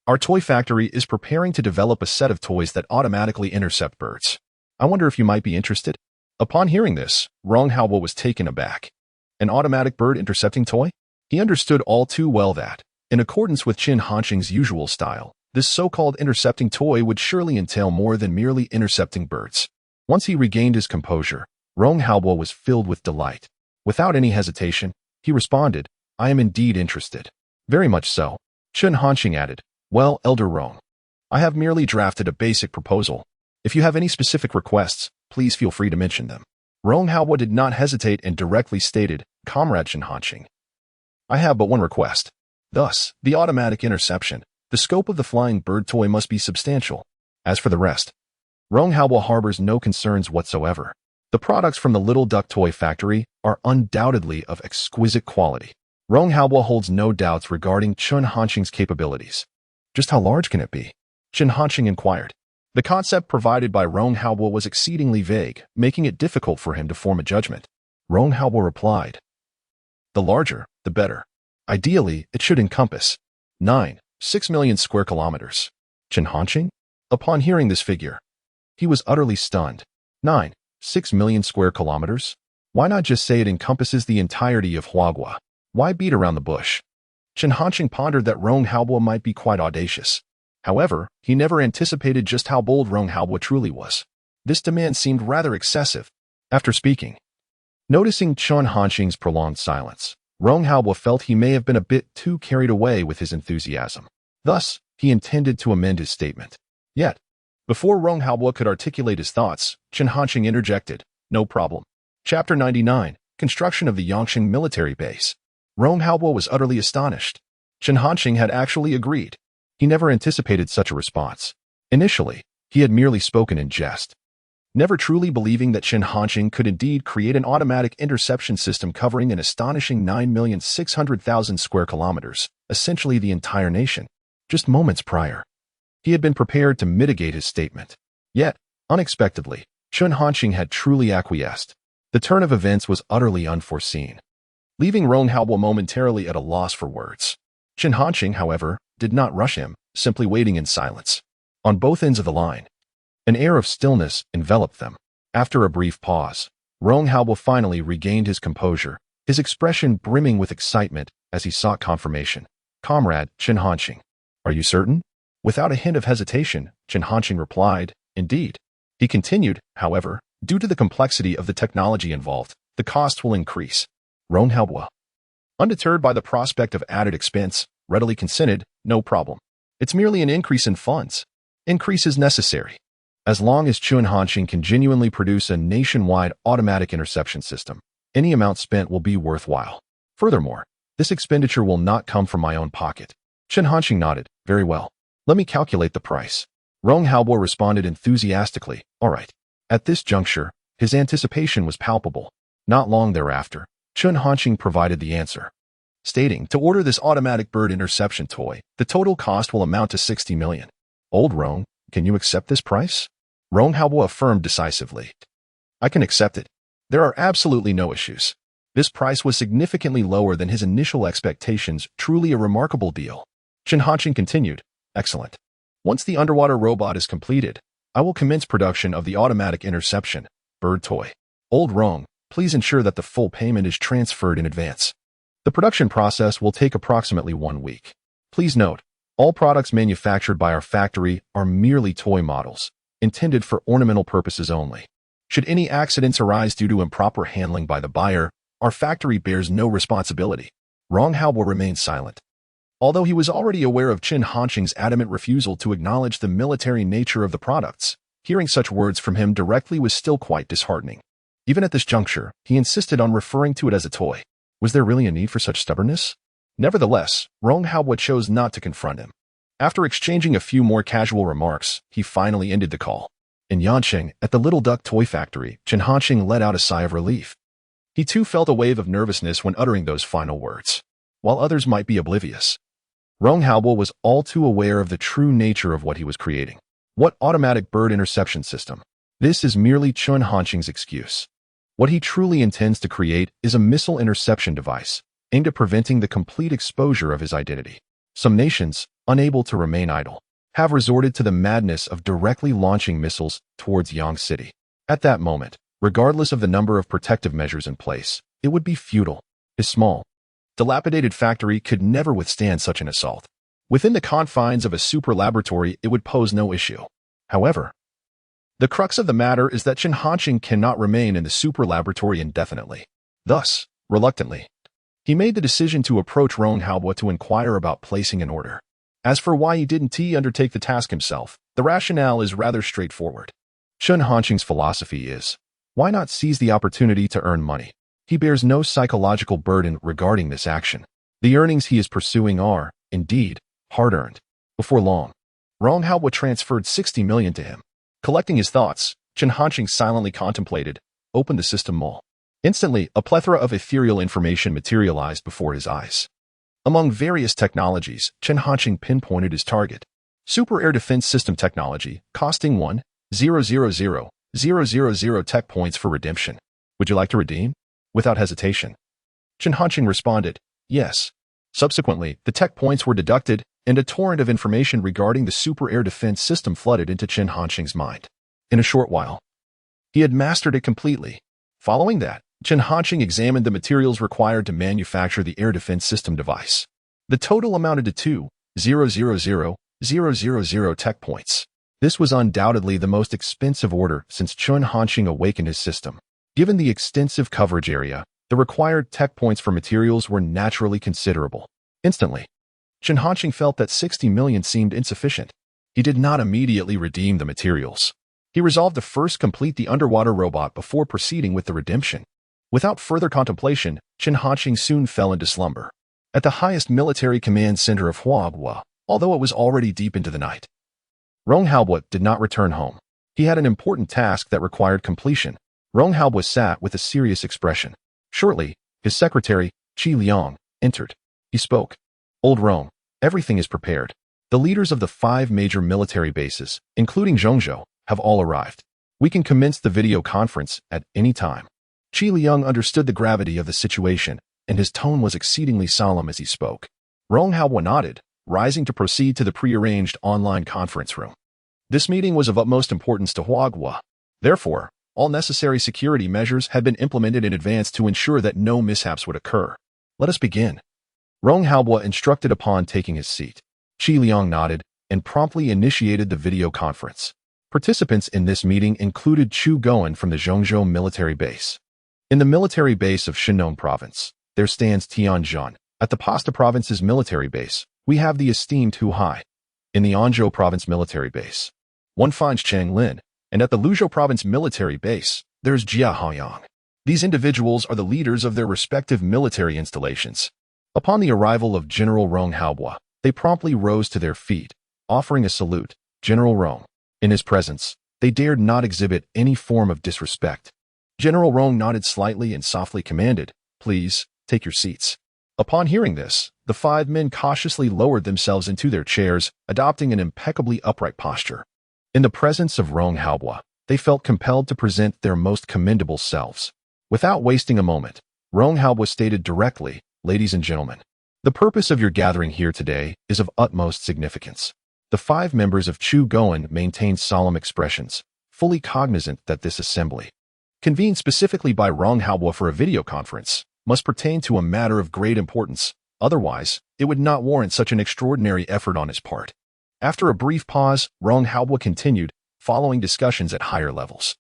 our toy factory is preparing to develop a set of toys that automatically intercept birds. I wonder if you might be interested? Upon hearing this, Rong Haobo was taken aback. An automatic bird intercepting toy? He understood all too well that, in accordance with Chun Hanxing's usual style, this so-called intercepting toy would surely entail more than merely intercepting birds. Once he regained his composure, Rong Haobo was filled with delight. Without any hesitation, he responded, I am indeed interested. Very much so. Chun Hanxing added, Well, Elder Rong, I have merely drafted a basic proposal. If you have any specific requests, please feel free to mention them. Rong Haobo did not hesitate and directly stated, Comrade Chun Hanxing, I have but one request. Thus, the automatic interception. The scope of the flying bird toy must be substantial. As for the rest, Rong Haobo harbors no concerns whatsoever. The products from the Little Duck Toy Factory are undoubtedly of exquisite quality. Rong Haobo holds no doubts regarding Chun Hanxing's capabilities. Just how large can it be? Chun Hanxing inquired. The concept provided by Rong Haobo was exceedingly vague, making it difficult for him to form a judgment. Rong Haobo replied, The larger, the better. Ideally, it should encompass 6 million square kilometers. Chun Hanxing? Upon hearing this figure, he was utterly stunned. 6 million square kilometers? Why not just say it encompasses the entirety of Huagua? Why beat around the bush? Chun Hanxing pondered that Rong Haobo might be quite audacious. However, he never anticipated just how bold Rong Haobo truly was. This demand seemed rather excessive. After speaking, noticing Chun Hanxing's prolonged silence, Rong Haobo felt he may have been a bit too carried away with his enthusiasm. Thus, he intended to amend his statement. Yet, before Rong Haobo could articulate his thoughts, Chun Hanxing interjected, No problem. Chapter 99, Construction of the Yangqing Military Base. Rong Haobo was utterly astonished. Chun Hanxing had actually agreed. He never anticipated such a response. Initially, he had merely spoken in jest, never truly believing that Chun Hanxing could indeed create an automatic interception system covering an astonishing 9,600,000 square kilometers, essentially the entire nation. Just moments prior, he had been prepared to mitigate his statement. Yet, unexpectedly, Chun Hanxing had truly acquiesced. The turn of events was utterly unforeseen, leaving Rong Haobo momentarily at a loss for words. Chun Hanxing, however, did not rush him, simply waiting in silence. On both ends of the line, an air of stillness enveloped them. After a brief pause, Rong Haobo finally regained his composure, his expression brimming with excitement as he sought confirmation. Comrade Chun Hanxing, are you certain? Without a hint of hesitation, Chun Hanxing replied, Indeed. He continued, however, due to the complexity of the technology involved, the cost will increase. Rong Haobo, undeterred by the prospect of added expense, readily consented, No problem. It's merely an increase in funds. Increase is necessary. As long as Chun Hanxing can genuinely produce a nationwide automatic interception system, any amount spent will be worthwhile. Furthermore, this expenditure will not come from my own pocket. Chun Hanxing nodded, Very well. Let me calculate the price. Rong Haobo responded enthusiastically, All right. At this juncture, his anticipation was palpable. Not long thereafter, Chun Hanqing provided the answer, stating, to order this automatic bird interception toy, the total cost will amount to 60 million. Old Rong, can you accept this price? Rong Haobo affirmed decisively. I can accept it. There are absolutely no issues. This price was significantly lower than his initial expectations, truly a remarkable deal. Chun Hanqing continued, excellent. Once the underwater robot is completed, I will commence production of the automatic interception bird toy. Old Rong, please ensure that the full payment is transferred in advance. The production process will take approximately 1 week. Please note, all products manufactured by our factory are merely toy models, intended for ornamental purposes only. Should any accidents arise due to improper handling by the buyer, our factory bears no responsibility. Rong Haobo remained silent. Although he was already aware of Chun Hanqing's adamant refusal to acknowledge the military nature of the products, hearing such words from him directly was still quite disheartening. Even at this juncture, he insisted on referring to it as a toy. Was there really a need for such stubbornness? Nevertheless, Rong Haobo chose not to confront him. After exchanging a few more casual remarks, he finally ended the call. In Yanqing, at the Little Duck Toy Factory, Chun Hanqing let out a sigh of relief. He too felt a wave of nervousness when uttering those final words. While others might be oblivious, Rong Haobo was all too aware of the true nature of what he was creating. What automatic bird interception system? This is merely Chun Hanqing's excuse. What he truly intends to create is a missile interception device, aimed at preventing the complete exposure of his identity. Some nations, unable to remain idle, have resorted to the madness of directly launching missiles towards Yang City. At that moment, regardless of the number of protective measures in place, it would be futile. His small, dilapidated factory could never withstand such an assault. Within the confines of a super laboratory, it would pose no issue. However, the crux of the matter is that Chun Hanqing cannot remain in the super laboratory indefinitely. Thus, reluctantly, he made the decision to approach Rong Haobo to inquire about placing an order. As for why he didn't undertake the task himself, the rationale is rather straightforward. Chun Hanqing's philosophy is, why not seize the opportunity to earn money? He bears no psychological burden regarding this action. The earnings he is pursuing are, indeed, hard-earned. Before long, Rong Haobo transferred 60 million to him. Collecting his thoughts, Chun Hanqing silently contemplated, opened the system mall. Instantly, a plethora of ethereal information materialized before his eyes. Among various technologies, Chun Hanqing pinpointed his target. Super Air Defense System technology, costing 1,000,000 tech points for redemption. Would you like to redeem? Without hesitation, Chun Hanqing responded, yes. Subsequently, the tech points were deducted, and a torrent of information regarding the Super Air Defense System flooded into Chun Hanqing's mind. In a short while, he had mastered it completely. Following that, Chun Hanqing examined the materials required to manufacture the air defense system device. The total amounted to 2,000,000 tech points. This was undoubtedly the most expensive order since Chun Hanqing awakened his system. Given the extensive coverage area, the required tech points for materials were naturally considerable. Instantly, Chun Hanqing felt that 60 million seemed insufficient. He did not immediately redeem the materials. He resolved to first complete the underwater robot before proceeding with the redemption. Without further contemplation, Chun Hanqing soon fell into slumber. At the highest military command center of Huagua, although it was already deep into the night, Rong Haobo did not return home. He had an important task that required completion. Rong Haobo sat with a serious expression. Shortly, his secretary, Qi Liang, entered. He spoke. Old Rong, everything is prepared. The leaders of the 5 major military bases, including Zhongzhou, have all arrived. We can commence the video conference at any time. Qi Liang understood the gravity of the situation, and his tone was exceedingly solemn as he spoke. Rong Haobo nodded, rising to proceed to the prearranged online conference room. This meeting was of utmost importance to Huagua. Therefore, all necessary security measures had been implemented in advance to ensure that no mishaps would occur. Let us begin. Rong Haobo instructed upon taking his seat. Qi Liang nodded and promptly initiated the video conference. Participants in this meeting included Chu Goen from the Zhongzhou military base. In the military base of Shinnon province, there stands Tian Zhan. At the Pasta province's military base, we have the esteemed Hu Hai. In the Anzhou province military base, one finds Chang Lin, and at the Luzhou province military base, there's Jia Haoyang. These individuals are the leaders of their respective military installations. Upon the arrival of General Rong Haobo, they promptly rose to their feet, offering a salute. General Rong. In his presence, they dared not exhibit any form of disrespect. General Rong nodded slightly and softly commanded, Please, take your seats. Upon hearing this, the 5 men cautiously lowered themselves into their chairs, adopting an impeccably upright posture. In the presence of Rong Haobua, they felt compelled to present their most commendable selves. Without wasting a moment, Rong Haobua stated directly, "Ladies and gentlemen, the purpose of your gathering here today is of utmost significance." The 5 members of Chu Goen maintained solemn expressions, fully cognizant that this assembly, convened specifically by Rong Haobua for a video conference, must pertain to a matter of great importance. Otherwise, it would not warrant such an extraordinary effort on his part. After a brief pause, Rong Haobua continued, following discussions at higher levels.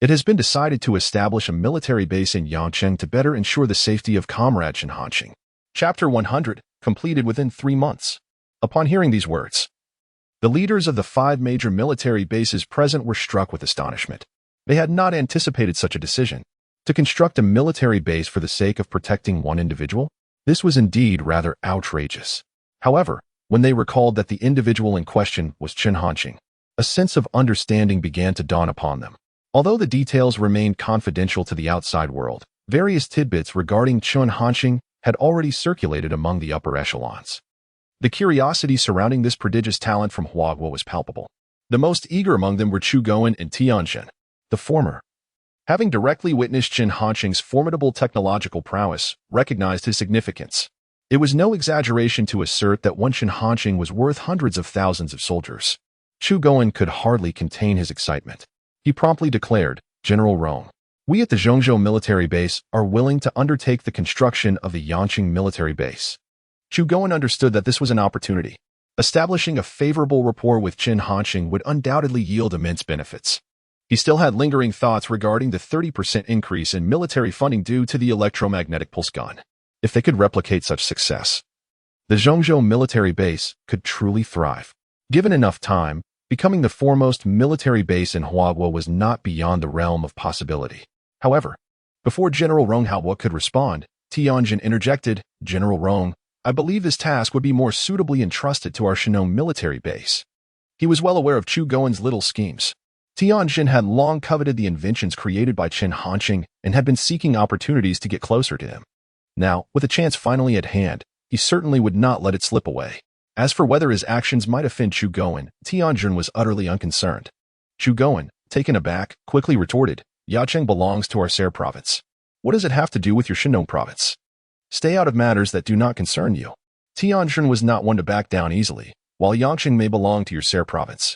It has been decided to establish a military base in Yangcheng to better ensure the safety of Comrade Chen Hanqing. Chapter 100, completed within 3 months. Upon hearing these words, the leaders of the 5 major military bases present were struck with astonishment. They had not anticipated such a decision. To construct a military base for the sake of protecting one individual? This was indeed rather outrageous. However, when they recalled that the individual in question was Chen Hanqing, a sense of understanding began to dawn upon them. Although the details remained confidential to the outside world, various tidbits regarding Chen Hanqing had already circulated among the upper echelons. The curiosity surrounding this prodigious talent from Huagua was palpable. The most eager among them were Chu Goen and Tianjin. The former, having directly witnessed Chen Hanqing's formidable technological prowess, recognized his significance. It was no exaggeration to assert that one Chen Hanqing was worth hundreds of thousands of soldiers. Chu Goen could hardly contain his excitement. He promptly declared, "General Rong, we at the Zhongzhou military base are willing to undertake the construction of the Yangqing military base." Chu Goen understood that this was an opportunity. Establishing a favorable rapport with Chen Hanqing would undoubtedly yield immense benefits. He still had lingering thoughts regarding the 30% increase in military funding due to the electromagnetic pulse gun. If they could replicate such success, the Zhongzhou military base could truly thrive. Given enough time, becoming the foremost military base in Huagua was not beyond the realm of possibility. However, before General Rong Haobua could respond, Tianjin interjected, "General Rong, I believe this task would be more suitably entrusted to our Shinong military base." He was well aware of Chu Goen's little schemes. Tianjin had long coveted the inventions created by Chen Hanqing and had been seeking opportunities to get closer to him. Now, with a chance finally at hand, he certainly would not let it slip away. As for whether his actions might offend Chu Goen, Tianjin was utterly unconcerned. Chu Goen, taken aback, quickly retorted, "Yacheng belongs to our Serre province. What does it have to do with your Shinong province? Stay out of matters that do not concern you." Tianjin was not one to back down easily. "While Yangcheng may belong to your Serre province,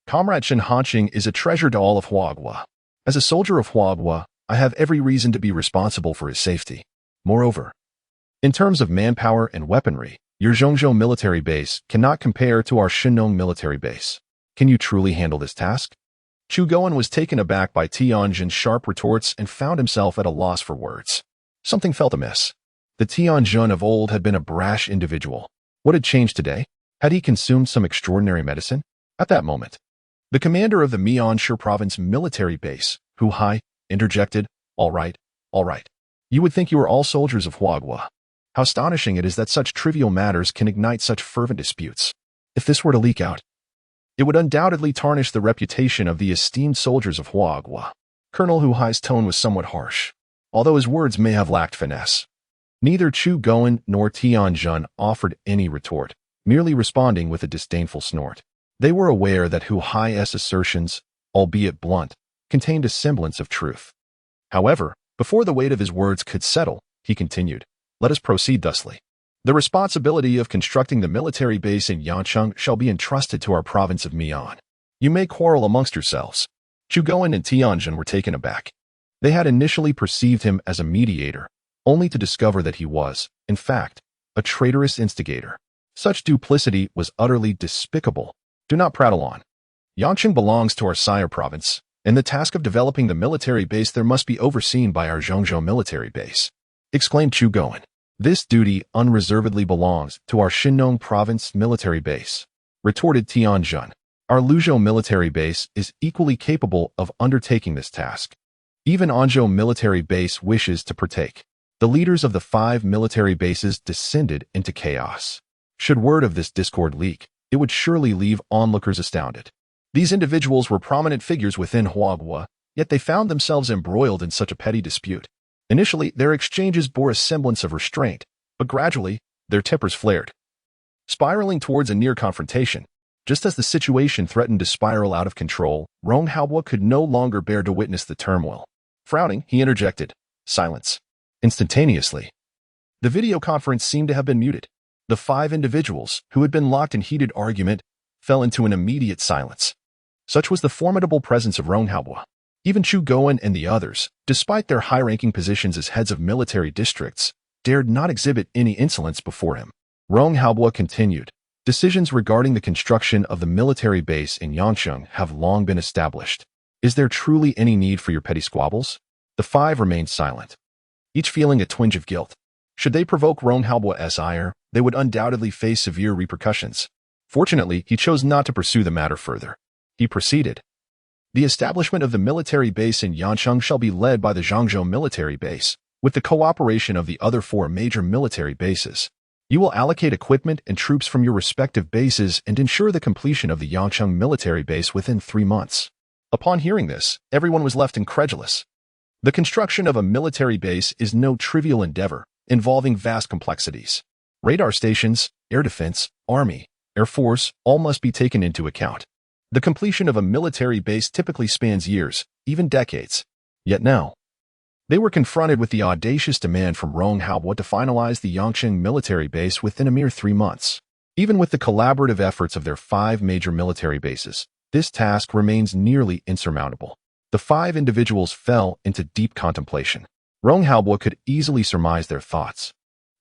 Comrade Chen Hanqing is a treasure to all of Huagua. As a soldier of Huagua, I have every reason to be responsible for his safety. Moreover, in terms of manpower and weaponry, your Zhongzhou military base cannot compare to our Shinong military base. Can you truly handle this task?" Chu Goen was taken aback by Tianjin's sharp retorts and found himself at a loss for words. Something felt amiss. The Tianjin of old had been a brash individual. What had changed today? Had he consumed some extraordinary medicine? At that moment, the commander of the Mianshe province military base, Hu Hai, interjected, all right. You would think you were all soldiers of Huagua. How astonishing it is that such trivial matters can ignite such fervent disputes. If this were to leak out, it would undoubtedly tarnish the reputation of the esteemed soldiers of Huagua." Colonel Hu Hai's tone was somewhat harsh, although his words may have lacked finesse. Neither Chu Goen nor Tianjin offered any retort, merely responding with a disdainful snort. They were aware that Hu Hai's assertions, albeit blunt, contained a semblance of truth. However, before the weight of his words could settle, he continued, "Let us proceed thusly. The responsibility of constructing the military base in Yangcheng shall be entrusted to our province of Mian. You may quarrel amongst yourselves." Chu Goen and Tianjin were taken aback. They had initially perceived him as a mediator, only to discover that he was, in fact, a traitorous instigator. Such duplicity was utterly despicable. "Do not prattle on. Yangcheng belongs to our Sire province, and the task of developing the military base there must be overseen by our Zhongzhou military base," exclaimed Chu Goen. "This duty unreservedly belongs to our Shinong province military base," retorted Tianjin. "Our Luzhou military base is equally capable of undertaking this task. Even Anzhou military base wishes to partake." The leaders of the 5 military bases descended into chaos. Should word of this discord leak, it would surely leave onlookers astounded. These individuals were prominent figures within Huagua, yet they found themselves embroiled in such a petty dispute. Initially, their exchanges bore a semblance of restraint, but gradually, their tempers flared, spiraling towards a near confrontation. Just as the situation threatened to spiral out of control, Rong Haobo could no longer bear to witness the turmoil. Frowning, he interjected, "Silence." Instantaneously, the video conference seemed to have been muted. The 5 individuals, who had been locked in heated argument, fell into an immediate silence. Such was the formidable presence of Rong Haobo. Even Chu Goen and the others, despite their high-ranking positions as heads of military districts, dared not exhibit any insolence before him. Rong Haobo continued, "Decisions regarding the construction of the military base in Yangcheng have long been established. Is there truly any need for your petty squabbles?" The 5 remained silent, each feeling a twinge of guilt. Should they provoke Rong Haobo's ire, they would undoubtedly face severe repercussions. Fortunately, he chose not to pursue the matter further. He proceeded, "The establishment of the military base in Yangcheng shall be led by the Zhangzhou military base, with the cooperation of the other 4 major military bases. You will allocate equipment and troops from your respective bases and ensure the completion of the Yangcheng military base within 3 months. Upon hearing this, everyone was left incredulous. The construction of a military base is no trivial endeavor, involving vast complexities. Radar stations, air defense, army, air force, all must be taken into account. The completion of a military base typically spans years, even decades. Yet now, they were confronted with the audacious demand from Rong Haobo to finalize the Yangcheng military base within a mere 3 months. Even with the collaborative efforts of their 5 major military bases, this task remains nearly insurmountable. The 5 individuals fell into deep contemplation. Rong Haobo could easily surmise their thoughts.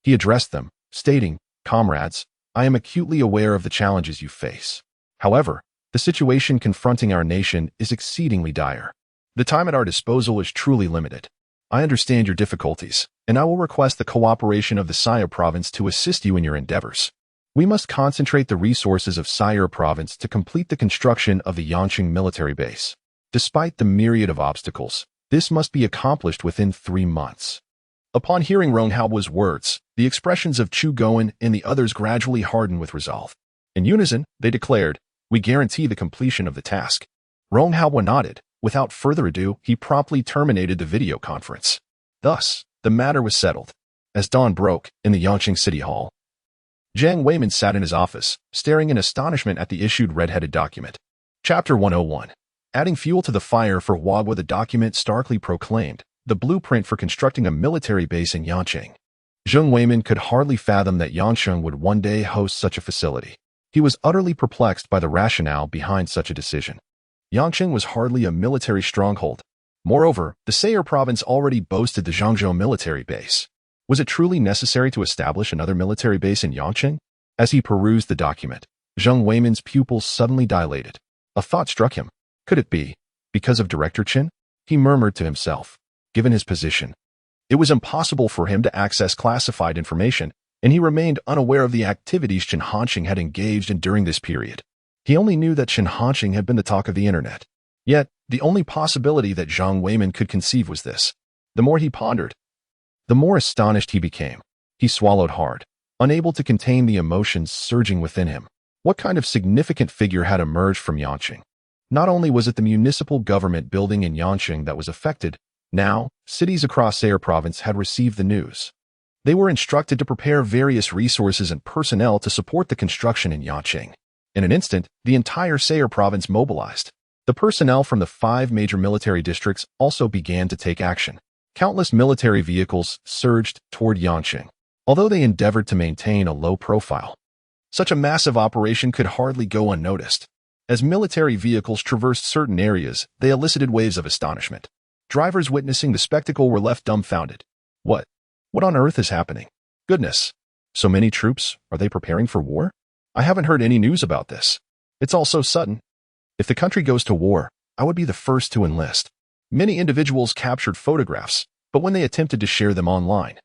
He addressed them, stating, "Comrades, I am acutely aware of the challenges you face. However, the situation confronting our nation is exceedingly dire. The time at our disposal is truly limited. I understand your difficulties, and I will request the cooperation of the Saya province to assist you in your endeavors. We must concentrate the resources of Saya province to complete the construction of the Yangcheng military base. Despite the myriad of obstacles, this must be accomplished within 3 months." Upon hearing Rong Haobo's words, the expressions of Chu Goen and the others gradually hardened with resolve. In unison, they declared, "We guarantee the completion of the task." Rong Haobo nodded. Without further ado, he promptly terminated the video conference. Thus, the matter was settled. As dawn broke in the Yangcheng City Hall, Jiang Weiman sat in his office, staring in astonishment at the issued red-headed document. Chapter 101. Adding fuel to the fire for Huagua, the document starkly proclaimed the blueprint for constructing a military base in Yangcheng. Jiang Weiman could hardly fathom that Yangcheng would one day host such a facility. He was utterly perplexed by the rationale behind such a decision. Yangcheng was hardly a military stronghold. Moreover, the Sayre province already boasted the Zhangzhou military base. Was it truly necessary to establish another military base in Yangcheng? As he perused the document, Jiang Weiman's pupils suddenly dilated. A thought struck him. Could it be because of Director Chen? He murmured to himself. Given his position, it was impossible for him to access classified information, and he remained unaware of the activities Chen Hanqing had engaged in during this period. He only knew that Chen Hanqing had been the talk of the internet. Yet, the only possibility that Jiang Weiman could conceive was this. The more he pondered, the more astonished he became. He swallowed hard, unable to contain the emotions surging within him. What kind of significant figure had emerged from Yangcheng? Not only was it the municipal government building in Yangcheng that was affected, now, cities across Sayre province had received the news. They were instructed to prepare various resources and personnel to support the construction in Yangcheng. In an instant, the entire Sayre province mobilized. The personnel from the 5 major military districts also began to take action. Countless military vehicles surged toward Yangcheng, although they endeavored to maintain a low profile. Such a massive operation could hardly go unnoticed. As military vehicles traversed certain areas, they elicited waves of astonishment. Drivers witnessing the spectacle were left dumbfounded. What on earth is happening? Goodness. So many troops? Are they preparing for war? I haven't heard any news about this. It's all so sudden. If the country goes to war, I would be the first to enlist. Many individuals captured photographs, but when they attempted to share them online,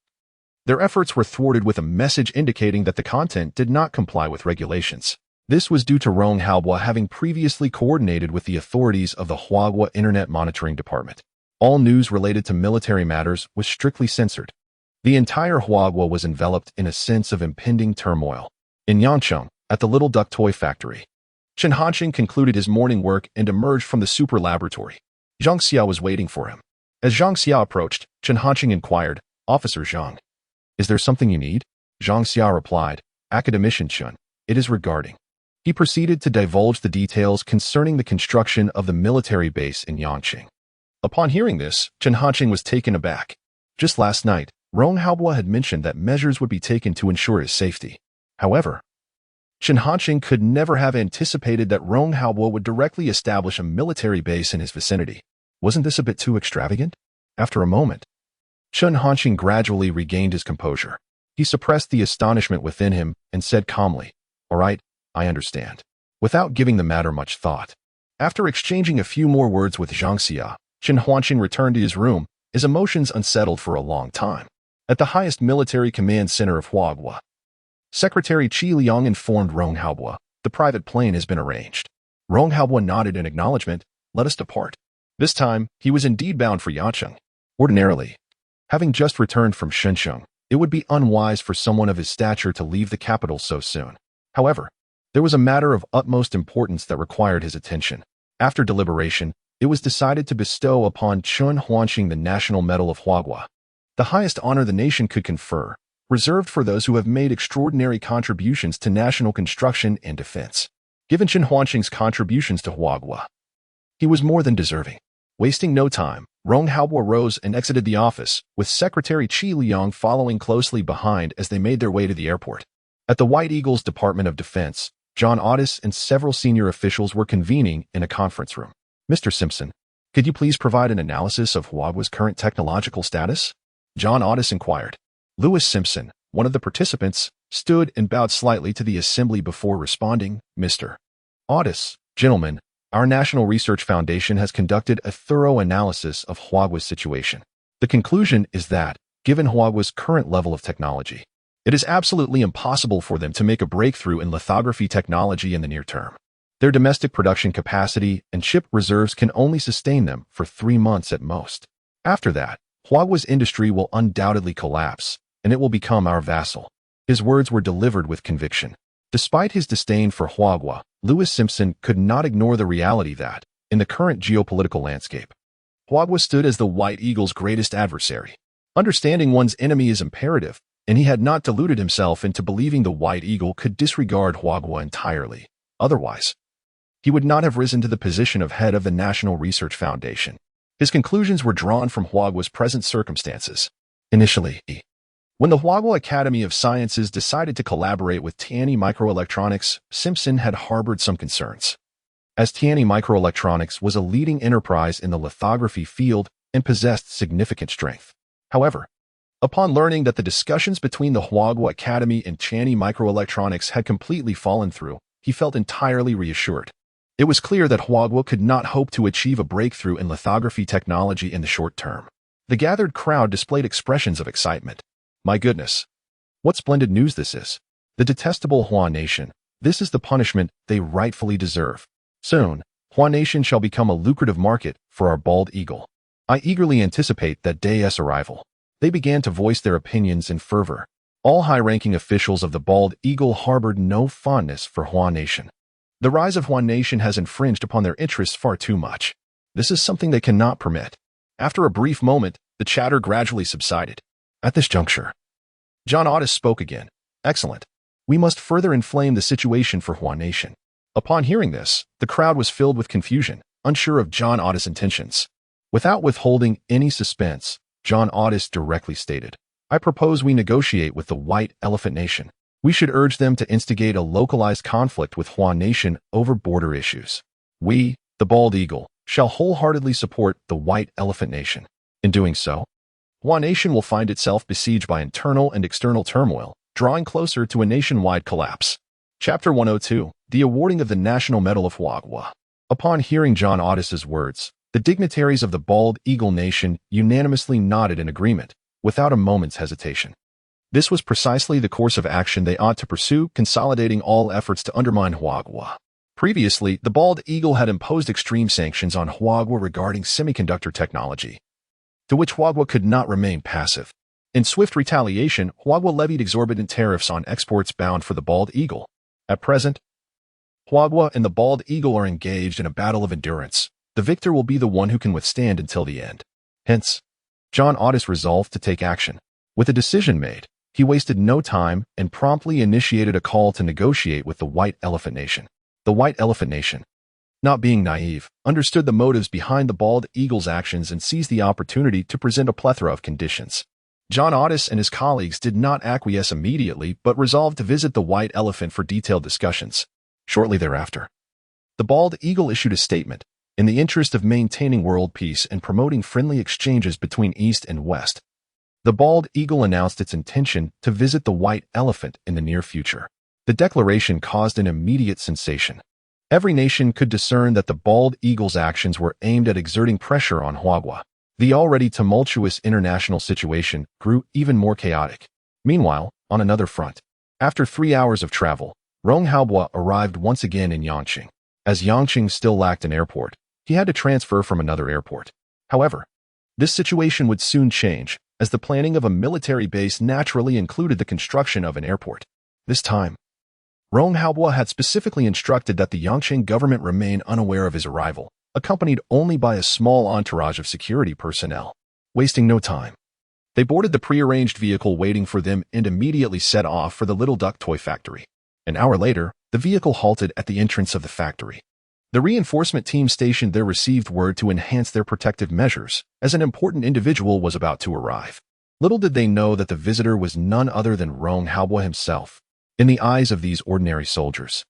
their efforts were thwarted with a message indicating that the content did not comply with regulations. This was due to Rong Haobo having previously coordinated with the authorities of the Huagua Internet Monitoring Department. All news related to military matters was strictly censored. The entire Huagua was enveloped in a sense of impending turmoil. In Yangcheng, at the Little Duck Toy Factory, Chen Hanqing concluded his morning work and emerged from the super laboratory. Zhang Xia was waiting for him. As Zhang Xia approached, Chen Hanqing inquired, "Officer Zhang, is there something you need?" Zhang Xia replied, "Academician Chen, it is regarding." He proceeded to divulge the details concerning the construction of the military base in Yangqing. Upon hearing this, Chen Hanqing was taken aback. Just last night, Rong Haobo had mentioned that measures would be taken to ensure his safety. However, Chen Hanqing could never have anticipated that Rong Haobo would directly establish a military base in his vicinity. Wasn't this a bit too extravagant? After a moment, Chen Hanqing gradually regained his composure. He suppressed the astonishment within him and said calmly, "All right, I understand," without giving the matter much thought. After exchanging a few more words with Zhang Xia, Chen Hanqing returned to his room, his emotions unsettled for a long time. At the highest military command center of Huaghua, Secretary Qi Liang informed Rong Haobo, "The private plane has been arranged." Rong Haobo nodded in acknowledgement. "Let us depart." This time, he was indeed bound for Yangqing. Ordinarily, having just returned from Shenzhen, it would be unwise for someone of his stature to leave the capital so soon. However, there was a matter of utmost importance that required his attention. After deliberation, it was decided to bestow upon Chen Hanqing the National Medal of Huaghua, the highest honor the nation could confer, reserved for those who have made extraordinary contributions to national construction and defense. Given Chen Hanqing's contributions to Huaghua, he was more than deserving. Wasting no time, Rong Haobo rose and exited the office, with Secretary Qi Liang following closely behind as they made their way to the airport. At the White Eagle's Department of Defense, John Otis and several senior officials were convening in a conference room. "Mr. Simpson, could you please provide an analysis of Huaghua's current technological status?" John Otis inquired. Lewis Simpson, one of the participants, stood and bowed slightly to the assembly before responding, "Mr. Otis, gentlemen, our National Research Foundation has conducted a thorough analysis of Huaghua's situation. The conclusion is that, given Huaghua's current level of technology, it is absolutely impossible for them to make a breakthrough in lithography technology in the near term. Their domestic production capacity and chip reserves can only sustain them for 3 months at most. After that, Huaghua's industry will undoubtedly collapse, and it will become our vassal." His words were delivered with conviction. Despite his disdain for Huaghua, Lewis Simpson could not ignore the reality that, in the current geopolitical landscape, Huaghua stood as the White Eagle's greatest adversary. Understanding one's enemy is imperative, and he had not deluded himself into believing the White Eagle could disregard Huaghua entirely. Otherwise, he would not have risen to the position of head of the National Research Foundation. His conclusions were drawn from Huaghua's present circumstances. Initially, when the Huaghua Academy of Sciences decided to collaborate with Tianyi Microelectronics, Simpson had harbored some concerns. As Tianyi Microelectronics was a leading enterprise in the lithography field and possessed significant strength. However, upon learning that the discussions between the Huaghua Academy and Tianyi Microelectronics had completely fallen through, he felt entirely reassured. It was clear that Huaghua could not hope to achieve a breakthrough in lithography technology in the short term. The gathered crowd displayed expressions of excitement. "My goodness! What splendid news this is! The detestable Hua Nation, this is the punishment they rightfully deserve. Soon, Hua Nation shall become a lucrative market for our bald eagle. I eagerly anticipate that day's arrival." They began to voice their opinions in fervor. All high-ranking officials of the bald eagle harbored no fondness for Hua Nation. The rise of Hua Nation has infringed upon their interests far too much. This is something they cannot permit. After a brief moment, the chatter gradually subsided. At this juncture, John Otis spoke again. "Excellent. We must further inflame the situation for Hua Nation." Upon hearing this, the crowd was filled with confusion, unsure of John Otis' intentions. Without withholding any suspense, John Otis directly stated, "I propose we negotiate with the White Elephant Nation. We should urge them to instigate a localized conflict with Hua Nation over border issues. We, the Bald Eagle, shall wholeheartedly support the White Elephant Nation. In doing so, Hua Nation will find itself besieged by internal and external turmoil, drawing closer to a nationwide collapse." Chapter 102, The Awarding of the National Medal of Huaghua. Upon hearing John Otis's words, the dignitaries of the Bald Eagle Nation unanimously nodded in agreement, without a moment's hesitation. This was precisely the course of action they ought to pursue, consolidating all efforts to undermine Huaghua. Previously, the Bald Eagle had imposed extreme sanctions on Huaghua regarding semiconductor technology, to which Huaghua could not remain passive. In swift retaliation, Huaghua levied exorbitant tariffs on exports bound for the Bald Eagle. At present, Huaghua and the Bald Eagle are engaged in a battle of endurance. The victor will be the one who can withstand until the end. Hence, John Otis resolved to take action. With a decision made, he wasted no time and promptly initiated a call to negotiate with the White Elephant Nation. The White Elephant Nation, not being naive, understood the motives behind the bald eagle's actions and seized the opportunity to present a plethora of conditions. John Otis and his colleagues did not acquiesce immediately but resolved to visit the White Elephant for detailed discussions. Shortly thereafter, the bald eagle issued a statement. In the interest of maintaining world peace and promoting friendly exchanges between East and West, the bald eagle announced its intention to visit the White Elephant in the near future. The declaration caused an immediate sensation. Every nation could discern that the bald eagle's actions were aimed at exerting pressure on Hwagwa. The already tumultuous international situation grew even more chaotic. Meanwhile, on another front, after 3 hours of travel, Rong Haobwa arrived once again in Yangqing. As Yangqing still lacked an airport, he had to transfer from another airport. However, this situation would soon change, as the planning of a military base naturally included the construction of an airport. This time, Rong Haobwa had specifically instructed that the Yangqing government remain unaware of his arrival, accompanied only by a small entourage of security personnel. Wasting no time, they boarded the prearranged vehicle waiting for them and immediately set off for the Little Duck toy factory. An hour later, the vehicle halted at the entrance of the factory. The reinforcement team stationed there received word to enhance their protective measures, as an important individual was about to arrive. Little did they know that the visitor was none other than Rong Haobwa himself. In the eyes of these ordinary soldiers,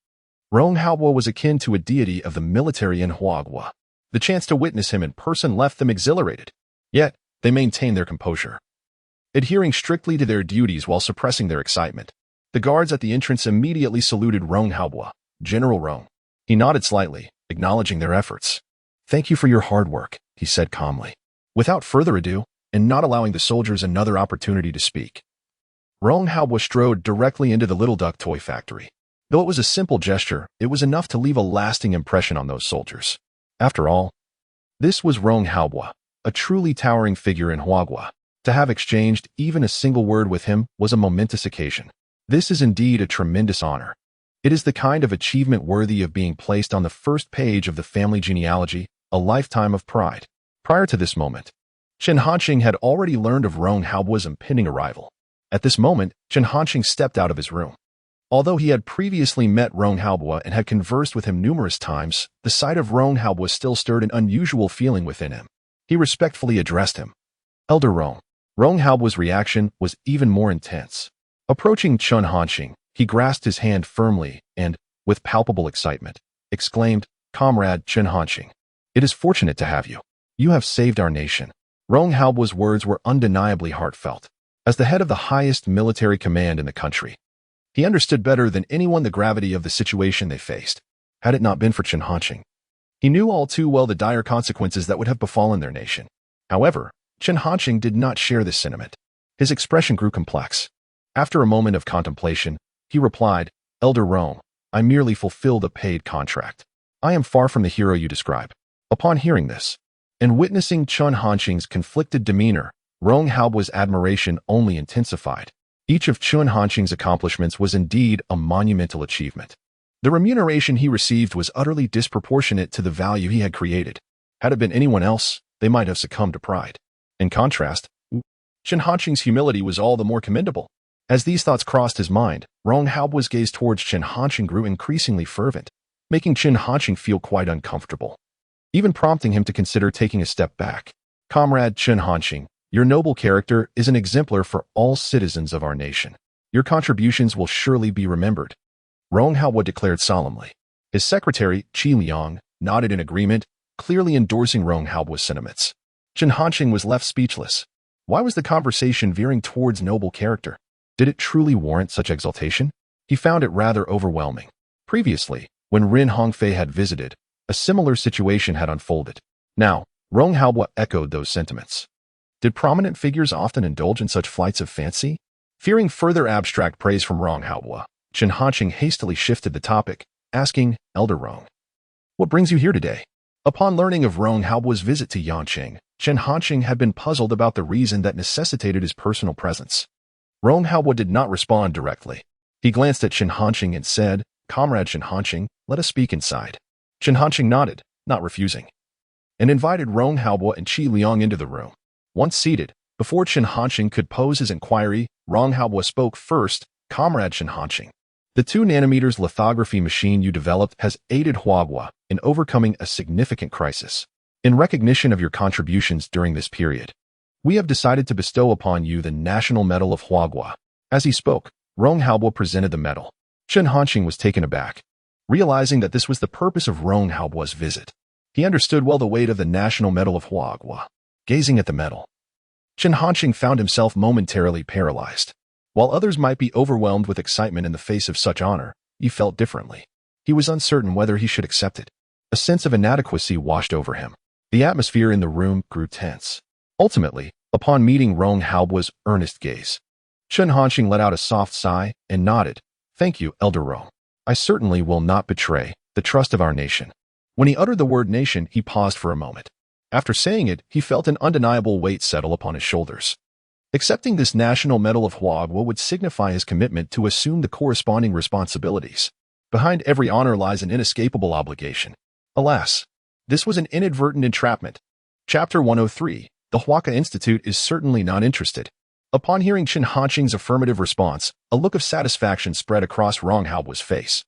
Rong Haobwa was akin to a deity of the military in Hwagwa. The chance to witness him in person left them exhilarated. Yet, they maintained their composure, adhering strictly to their duties while suppressing their excitement. The guards at the entrance immediately saluted Rong Haobwa. General Rong. He nodded slightly, acknowledging their efforts. "Thank you for your hard work," he said calmly. Without further ado, and not allowing the soldiers another opportunity to speak, Rong Haobwa strode directly into the Little Duck toy factory. Though it was a simple gesture, it was enough to leave a lasting impression on those soldiers. After all, this was Rong Haobwa, a truly towering figure in Hwagwa. To have exchanged even a single word with him was a momentous occasion. This is indeed a tremendous honor. It is the kind of achievement worthy of being placed on the first page of the family genealogy, a lifetime of pride. Prior to this moment, Chen Hanqing had already learned of Rong Haobwa's impending arrival. At this moment, Chen Hanqing stepped out of his room. Although he had previously met Rong Haobwa and had conversed with him numerous times, the sight of Rong Haobwa still stirred an unusual feeling within him. He respectfully addressed him. "Elder Rong." Rong Haobwa's reaction was even more intense. Approaching Chen Hanqing, he grasped his hand firmly and, with palpable excitement, exclaimed, "Comrade Chen Hanqing, it is fortunate to have you. You have saved our nation." Rong Haobwa's words were undeniably heartfelt. As the head of the highest military command in the country, he understood better than anyone the gravity of the situation they faced. Had it not been for Chen Hanqing, he knew all too well the dire consequences that would have befallen their nation. However, Chen Hanqing did not share this sentiment. His expression grew complex. After a moment of contemplation, he replied, "Elder Rong, I merely fulfilled a paid contract. I am far from the hero you describe." Upon hearing this, and witnessing Chen Hanqing's conflicted demeanor, Rong Haobwa's admiration only intensified. Each of Chen Hanqing's accomplishments was indeed a monumental achievement. The remuneration he received was utterly disproportionate to the value he had created. Had it been anyone else, they might have succumbed to pride. In contrast, Chen Hanqing's humility was all the more commendable. As these thoughts crossed his mind, Rong Haobwa's gaze towards Chen Hanqing grew increasingly fervent, making Chen Hanqing feel quite uncomfortable, even prompting him to consider taking a step back. "Comrade Chen Hanqing, your noble character is an exemplar for all citizens of our nation. Your contributions will surely be remembered," Rong Haobwa declared solemnly. His secretary, Qi Liang, nodded in agreement, clearly endorsing Rong Haobwa's sentiments. Chen Hanqing was left speechless. Why was the conversation veering towards noble character? Did it truly warrant such exaltation? He found it rather overwhelming. Previously, when Rin Hongfei had visited, a similar situation had unfolded. Now, Rong Haobwa echoed those sentiments. Did prominent figures often indulge in such flights of fancy? Fearing further abstract praise from Rong Haobwa, Chen Hanqing hastily shifted the topic, asking, "Elder Rong, what brings you here today?" Upon learning of Rong Haobwa's visit to Yangqing, Chen Hanqing had been puzzled about the reason that necessitated his personal presence. Rong Haobwa did not respond directly. He glanced at Chen Hanqing and said, "Comrade Chen Hanqing, let us speak inside." Chen Hanqing nodded, not refusing, and invited Rong Haobwa and Qi Liang into the room. Once seated, before Chen Hanqing could pose his inquiry, Rong Haobo spoke first. Comrade Chen Hanqing, the 2 nanometers lithography machine you developed has aided Huagua in overcoming a significant crisis. In recognition of your contributions during this period, we have decided to bestow upon you the National Medal of Huagua. As he spoke, Rong Haobo presented the medal. Chen Hanqing was taken aback, realizing that this was the purpose of Rong Haobo's visit. He understood well the weight of the National Medal of Huagua. Gazing at the medal, Chen Hanqing found himself momentarily paralyzed. While others might be overwhelmed with excitement in the face of such honor, he felt differently. He was uncertain whether he should accept it. A sense of inadequacy washed over him. The atmosphere in the room grew tense. Ultimately, upon meeting Rong Haobo's earnest gaze, Chen Hanqing let out a soft sigh and nodded. Thank you, Elder Rong. I certainly will not betray the trust of our nation. When he uttered the word nation, he paused for a moment. After saying it, he felt an undeniable weight settle upon his shoulders. Accepting this National Medal of Huagua would signify his commitment to assume the corresponding responsibilities. Behind every honor lies an inescapable obligation. Alas, this was an inadvertent entrapment. Chapter 103. The Huaca Institute is certainly not interested. Upon hearing Chen Hanqing's affirmative response, a look of satisfaction spread across Rong Haobo's face.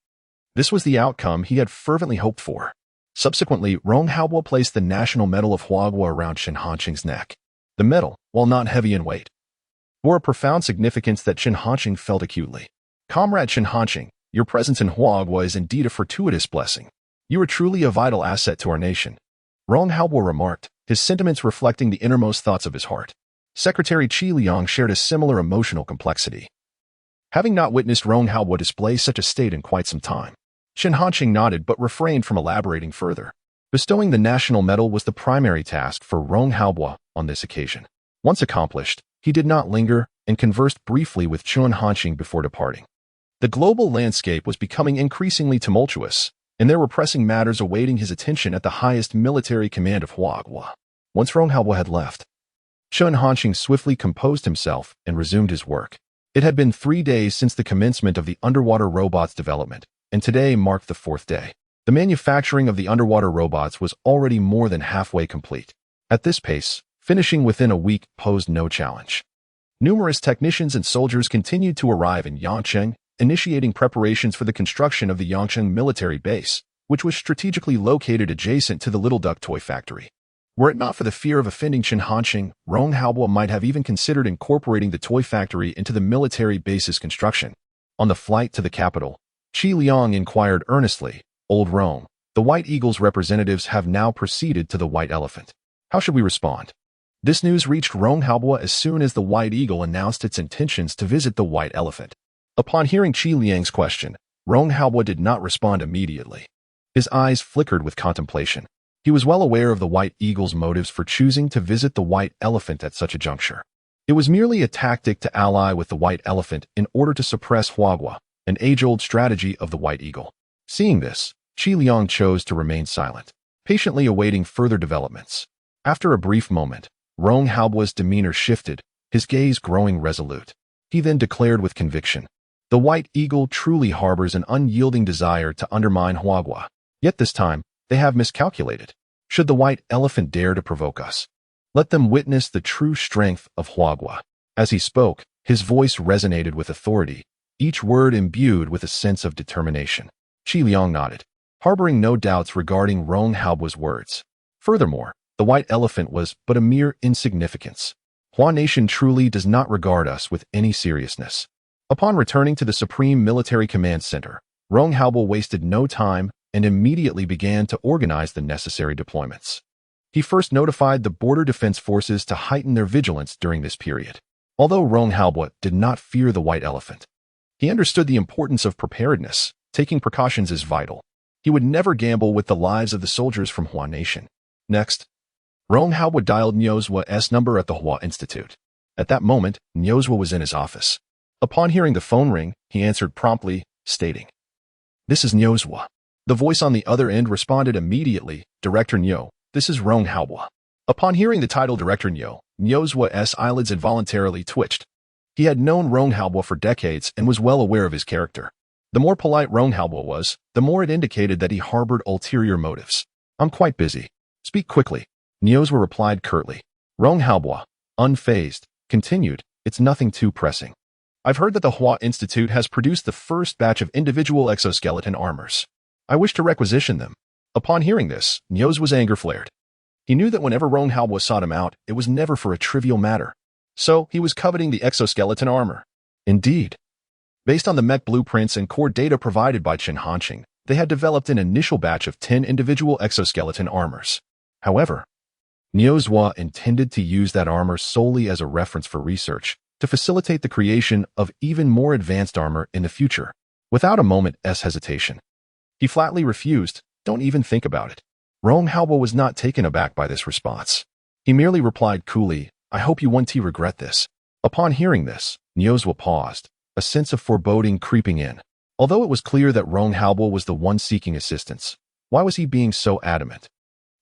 This was the outcome he had fervently hoped for. Subsequently, Rong Haobo placed the National Medal of Huagua around Chen Hanqing's neck. The medal, while not heavy in weight, bore a profound significance that Chen Hanqing felt acutely. Comrade Chen Hanqing, your presence in Huagua is indeed a fortuitous blessing. You are truly a vital asset to our nation. Rong Haobo remarked, his sentiments reflecting the innermost thoughts of his heart. Secretary Qi Liang shared a similar emotional complexity. Having not witnessed Rong Haobo display such a state in quite some time, Chen Hanqing nodded but refrained from elaborating further. Bestowing the national medal was the primary task for Rong Haobo on this occasion. Once accomplished, he did not linger and conversed briefly with Chen Hanqing before departing. The global landscape was becoming increasingly tumultuous, and there were pressing matters awaiting his attention at the highest military command of Huagua. Once Rong Haobo had left, Chen Hanqing swiftly composed himself and resumed his work. It had been 3 days since the commencement of the underwater robots development, and today marked the 4th day. The manufacturing of the underwater robots was already more than halfway complete. At this pace, finishing within a week posed no challenge. Numerous technicians and soldiers continued to arrive in Yangcheng, initiating preparations for the construction of the Yangcheng military base, which was strategically located adjacent to the Little Duck toy factory. Were it not for the fear of offending Chen Hanqing, Rong Haobo might have even considered incorporating the toy factory into the military base's construction. On the flight to the capital, Qi Liang inquired earnestly, Old Rong, the White Eagle's representatives have now proceeded to the White Elephant. How should we respond? This news reached Rong Haobo as soon as the White Eagle announced its intentions to visit the White Elephant. Upon hearing Qi Liang's question, Rong Haobo did not respond immediately. His eyes flickered with contemplation. He was well aware of the White Eagle's motives for choosing to visit the White Elephant at such a juncture. It was merely a tactic to ally with the White Elephant in order to suppress Huagua, an age-old strategy of the White Eagle. Seeing this, Qi Liang chose to remain silent, patiently awaiting further developments. After a brief moment, Rong Haobo's demeanor shifted, his gaze growing resolute. He then declared with conviction, the White Eagle truly harbors an unyielding desire to undermine Huagua. Yet this time, they have miscalculated. Should the White Elephant dare to provoke us, let them witness the true strength of Huagua. As he spoke, his voice resonated with authority, each word imbued with a sense of determination. Qi Liang nodded, harboring no doubts regarding Rong Haobo's words. Furthermore, the White Elephant was but a mere insignificance. Hua Nation truly does not regard us with any seriousness. Upon returning to the Supreme Military Command Center, Rong Haobo wasted no time and immediately began to organize the necessary deployments. He first notified the Border Defense Forces to heighten their vigilance during this period. Although Rong Haobo did not fear the White Elephant, he understood the importance of preparedness. Taking precautions is vital. He would never gamble with the lives of the soldiers from Hua Nation. Next, Rong Haobo dialed Nyozwa's number at the Hua Institute. At that moment, Nyozwa was in his office. Upon hearing the phone ring, he answered promptly, stating, "This is Nyozwa." The voice on the other end responded immediately, "Director Nyo, this is Rong Haobo." Upon hearing the title Director Nyo, Nyozwa's eyelids involuntarily twitched. He had known Rong Haobo for decades and was well aware of his character. The more polite Rong Haobo was, the more it indicated that he harbored ulterior motives. "I'm quite busy. Speak quickly," Nyozwa replied curtly. Rong Haobo, unfazed, continued, "It's nothing too pressing. I've heard that the Hua Institute has produced the first batch of individual exoskeleton armors. I wish to requisition them." Upon hearing this, Nyo's anger flared. He knew that whenever Rong Haobo sought him out, it was never for a trivial matter. So he was coveting the exoskeleton armor. Indeed. Based on the mech blueprints and core data provided by Chen Hanqing, they had developed an initial batch of 10 individual exoskeleton armors. However, Nyo's intended to use that armor solely as a reference for research to facilitate the creation of even more advanced armor in the future, without a moment's hesitation. He flatly refused. "Don't even think about it." Rong Haobo was not taken aback by this response. He merely replied coolly, "I hope you won't regret this." Upon hearing this, Nyo's paused, a sense of foreboding creeping in. Although it was clear that Rong Haobo was the one seeking assistance, why was he being so adamant?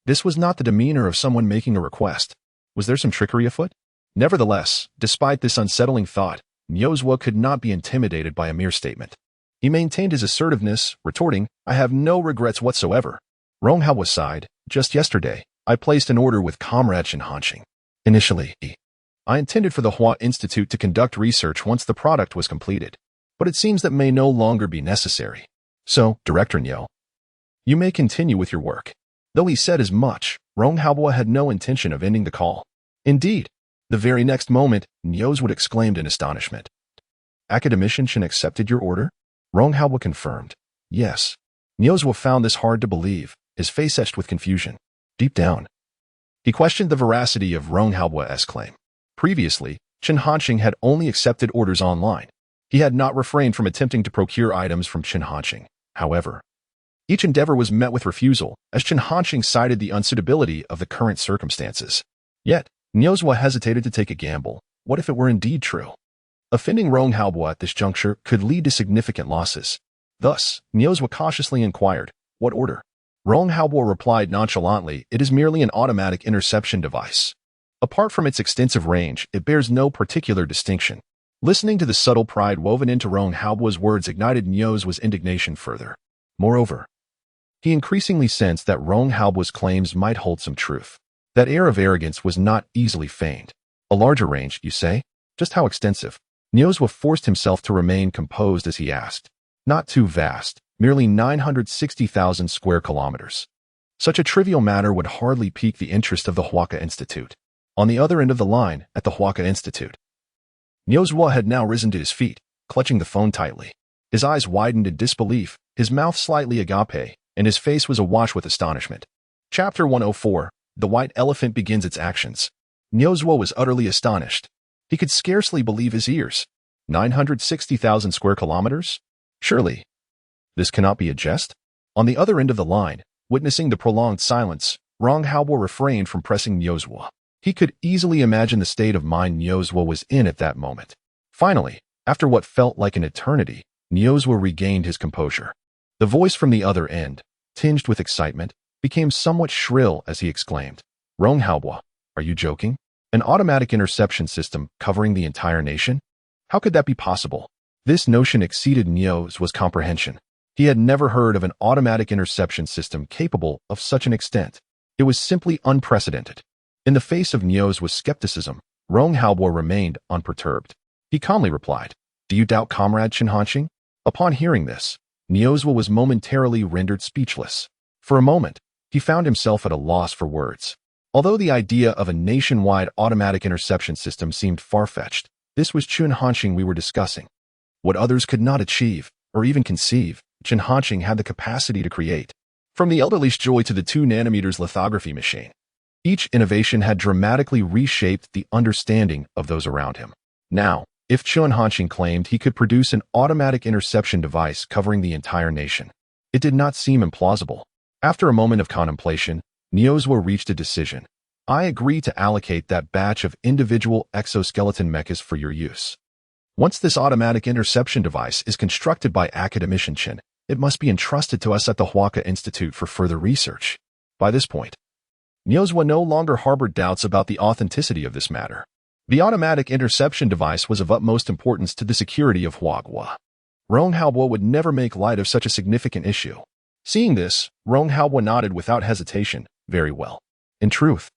This was not the demeanor of someone making a request. Was there some trickery afoot? Nevertheless, despite this unsettling thought, Nyo's could not be intimidated by a mere statement. He maintained his assertiveness, retorting, "I have no regrets whatsoever." Rong Haobo sighed. "Just yesterday, I placed an order with Comrade Chen Hanqing. Initially, I intended for the Hua Institute to conduct research once the product was completed, but it seems that may no longer be necessary. So, Director Nyo, you may continue with your work." Though he said as much, Rong Haobo had no intention of ending the call. Indeed, the very next moment, Nyo's exclaimed in astonishment. "Academician Chen accepted your order?" Rong Haobo confirmed. "Yes." Nyo's found this hard to believe, his face etched with confusion. Deep down, he questioned the veracity of Rong Haobo's claim. Previously, Chen Hanqing had only accepted orders online. He had not refrained from attempting to procure items from Chen Hanqing. However, each endeavor was met with refusal, as Chen Hanqing cited the unsuitability of the current circumstances. Yet, Nyo's hesitated to take a gamble. What if it were indeed true? Offending Rong Haobo at this juncture could lead to significant losses. Thus, Nyo's cautiously inquired, "What order?" Rong Haobo replied nonchalantly, "It is merely an automatic interception device. Apart from its extensive range, it bears no particular distinction." Listening to the subtle pride woven into Rong Haobo's words ignited Nyo's indignation further. Moreover, he increasingly sensed that Rong Haobo's claims might hold some truth. That air of arrogance was not easily feigned. "A larger range, you say? Just how extensive?" Nyo's forced himself to remain composed as he asked. "Not too vast, merely 960,000 square kilometers." Such a trivial matter would hardly pique the interest of the Huaca Institute. On the other end of the line, at the Huaca Institute, Nyo's had now risen to his feet, clutching the phone tightly. His eyes widened in disbelief, his mouth slightly agape, and his face was awash with astonishment. Chapter 104, The White Elephant Begins Its Actions. Nyo's was utterly astonished. He could scarcely believe his ears. 960,000 square kilometers? Surely, this cannot be a jest? On the other end of the line, witnessing the prolonged silence, Rong Haobo refrained from pressing Nyo's. He could easily imagine the state of mind Nyo's was in at that moment. Finally, after what felt like an eternity, Nyo's regained his composure. The voice from the other end, tinged with excitement, became somewhat shrill as he exclaimed, "Rong Haobo, are you joking? An automatic interception system covering the entire nation? How could that be possible?" This notion exceeded Nyo's comprehension. He had never heard of an automatic interception system capable of such an extent. It was simply unprecedented. In the face of Nyo's skepticism, Rong Haobo remained unperturbed. He calmly replied, "Do you doubt Comrade Chen Hanqing?" Upon hearing this, Nyo's was momentarily rendered speechless. For a moment, he found himself at a loss for words. Although the idea of a nationwide automatic interception system seemed far-fetched, this was Chen Hanqing we were discussing. What others could not achieve, or even conceive, Chen Hanqing had the capacity to create. From the elderly's joy to the 2 nanometers lithography machine, each innovation had dramatically reshaped the understanding of those around him. Now, if Chen Hanqing claimed he could produce an automatic interception device covering the entire nation, it did not seem implausible. After a moment of contemplation, Nyo's reached a decision. "I agree to allocate that batch of individual exoskeleton mechas for your use. Once this automatic interception device is constructed by Academician Chen, it must be entrusted to us at the Huaca Institute for further research." By this point, Nyo's no longer harbored doubts about the authenticity of this matter. The automatic interception device was of utmost importance to the security of Huagua. Rong Haobo would never make light of such a significant issue. Seeing this, Rong Haobo nodded without hesitation, "Very well. In truth,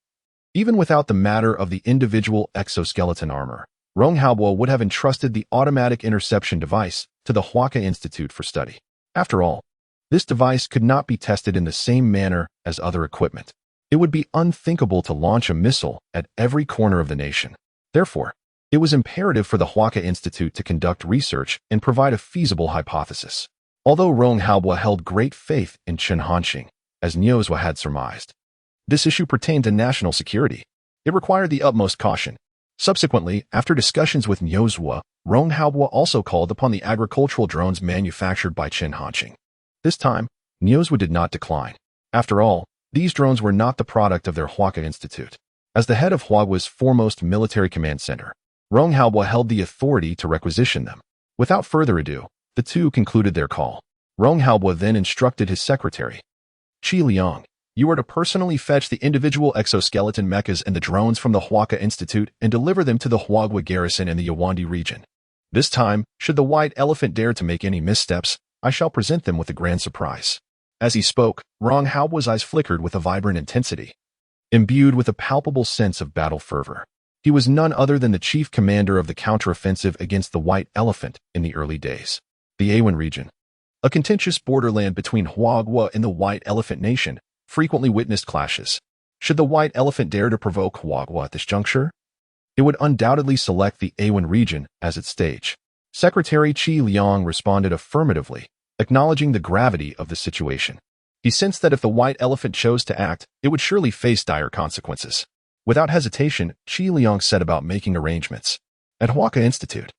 Even without the matter of the individual exoskeleton armor, Ronghaobua would have entrusted the automatic interception device to the Huaka Institute for study. After all, this device could not be tested in the same manner as other equipment. It would be unthinkable to launch a missile at every corner of the nation. Therefore, it was imperative for the Huaka Institute to conduct research and provide a feasible hypothesis. Although Ronghaobua held great faith in Chen Hanxing, as Niozwa had surmised, this issue pertained to national security. It required the utmost caution. Subsequently, after discussions with Niozwa, Ronghaobua also called upon the agricultural drones manufactured by Chen Hanxing. This time, Niozwa did not decline. After all, these drones were not the product of their Huaka Institute. As the head of Huagua's foremost military command center, Ronghaobua held the authority to requisition them. Without further ado, the two concluded their call. Ronghaobua then instructed his secretary, Qi Liang, you are to personally fetch the individual exoskeleton mechas and the drones from the Huaka Institute and deliver them to the Huagua garrison in the Yawandi region. This time, should the white elephant dare to make any missteps, I shall present them with a grand surprise. As he spoke, Ronghaobua's eyes flickered with a vibrant intensity. Imbued with a palpable sense of battle fervor, he was none other than the chief commander of the counteroffensive against the white elephant in the early days. The Awan region, a contentious borderland between Huagua and the white elephant nation, frequently witnessed clashes. Should the white elephant dare to provoke Huagua at this juncture, it would undoubtedly select the Awan region as its stage. Secretary Qi Liang responded affirmatively, acknowledging the gravity of the situation. He sensed that if the white elephant chose to act, it would surely face dire consequences. Without hesitation, Qi Liang set about making arrangements. At Huaka Institute,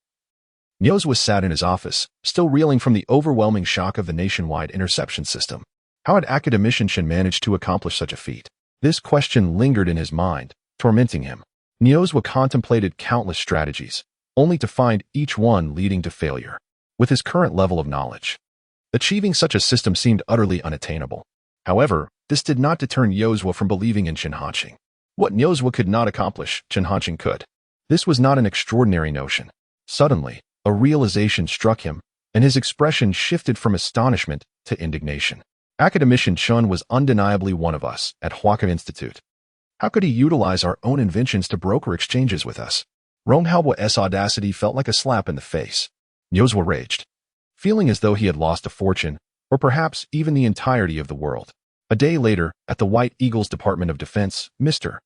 Niozwa sat in his office, still reeling from the overwhelming shock of the nationwide interception system. How had academician managed to accomplish such a feat? This question lingered in his mind, tormenting him. Niozwa contemplated countless strategies, only to find each one leading to failure. With his current level of knowledge, achieving such a system seemed utterly unattainable. However, this did not deter Niozwa from believing in Chen Hanxing. What Niozwa could not accomplish, Chen Hanxing could. This was not an extraordinary notion. Suddenly, a realization struck him, and his expression shifted from astonishment to indignation. Academician Chen was undeniably one of us at Huaka Institute. How could he utilize our own inventions to broker exchanges with us? Ronghaobua's audacity felt like a slap in the face. Niozwa raged, feeling as though he had lost a fortune, or perhaps even the entirety of the world. A day later, at the White Eagle's Department of Defense, Mr.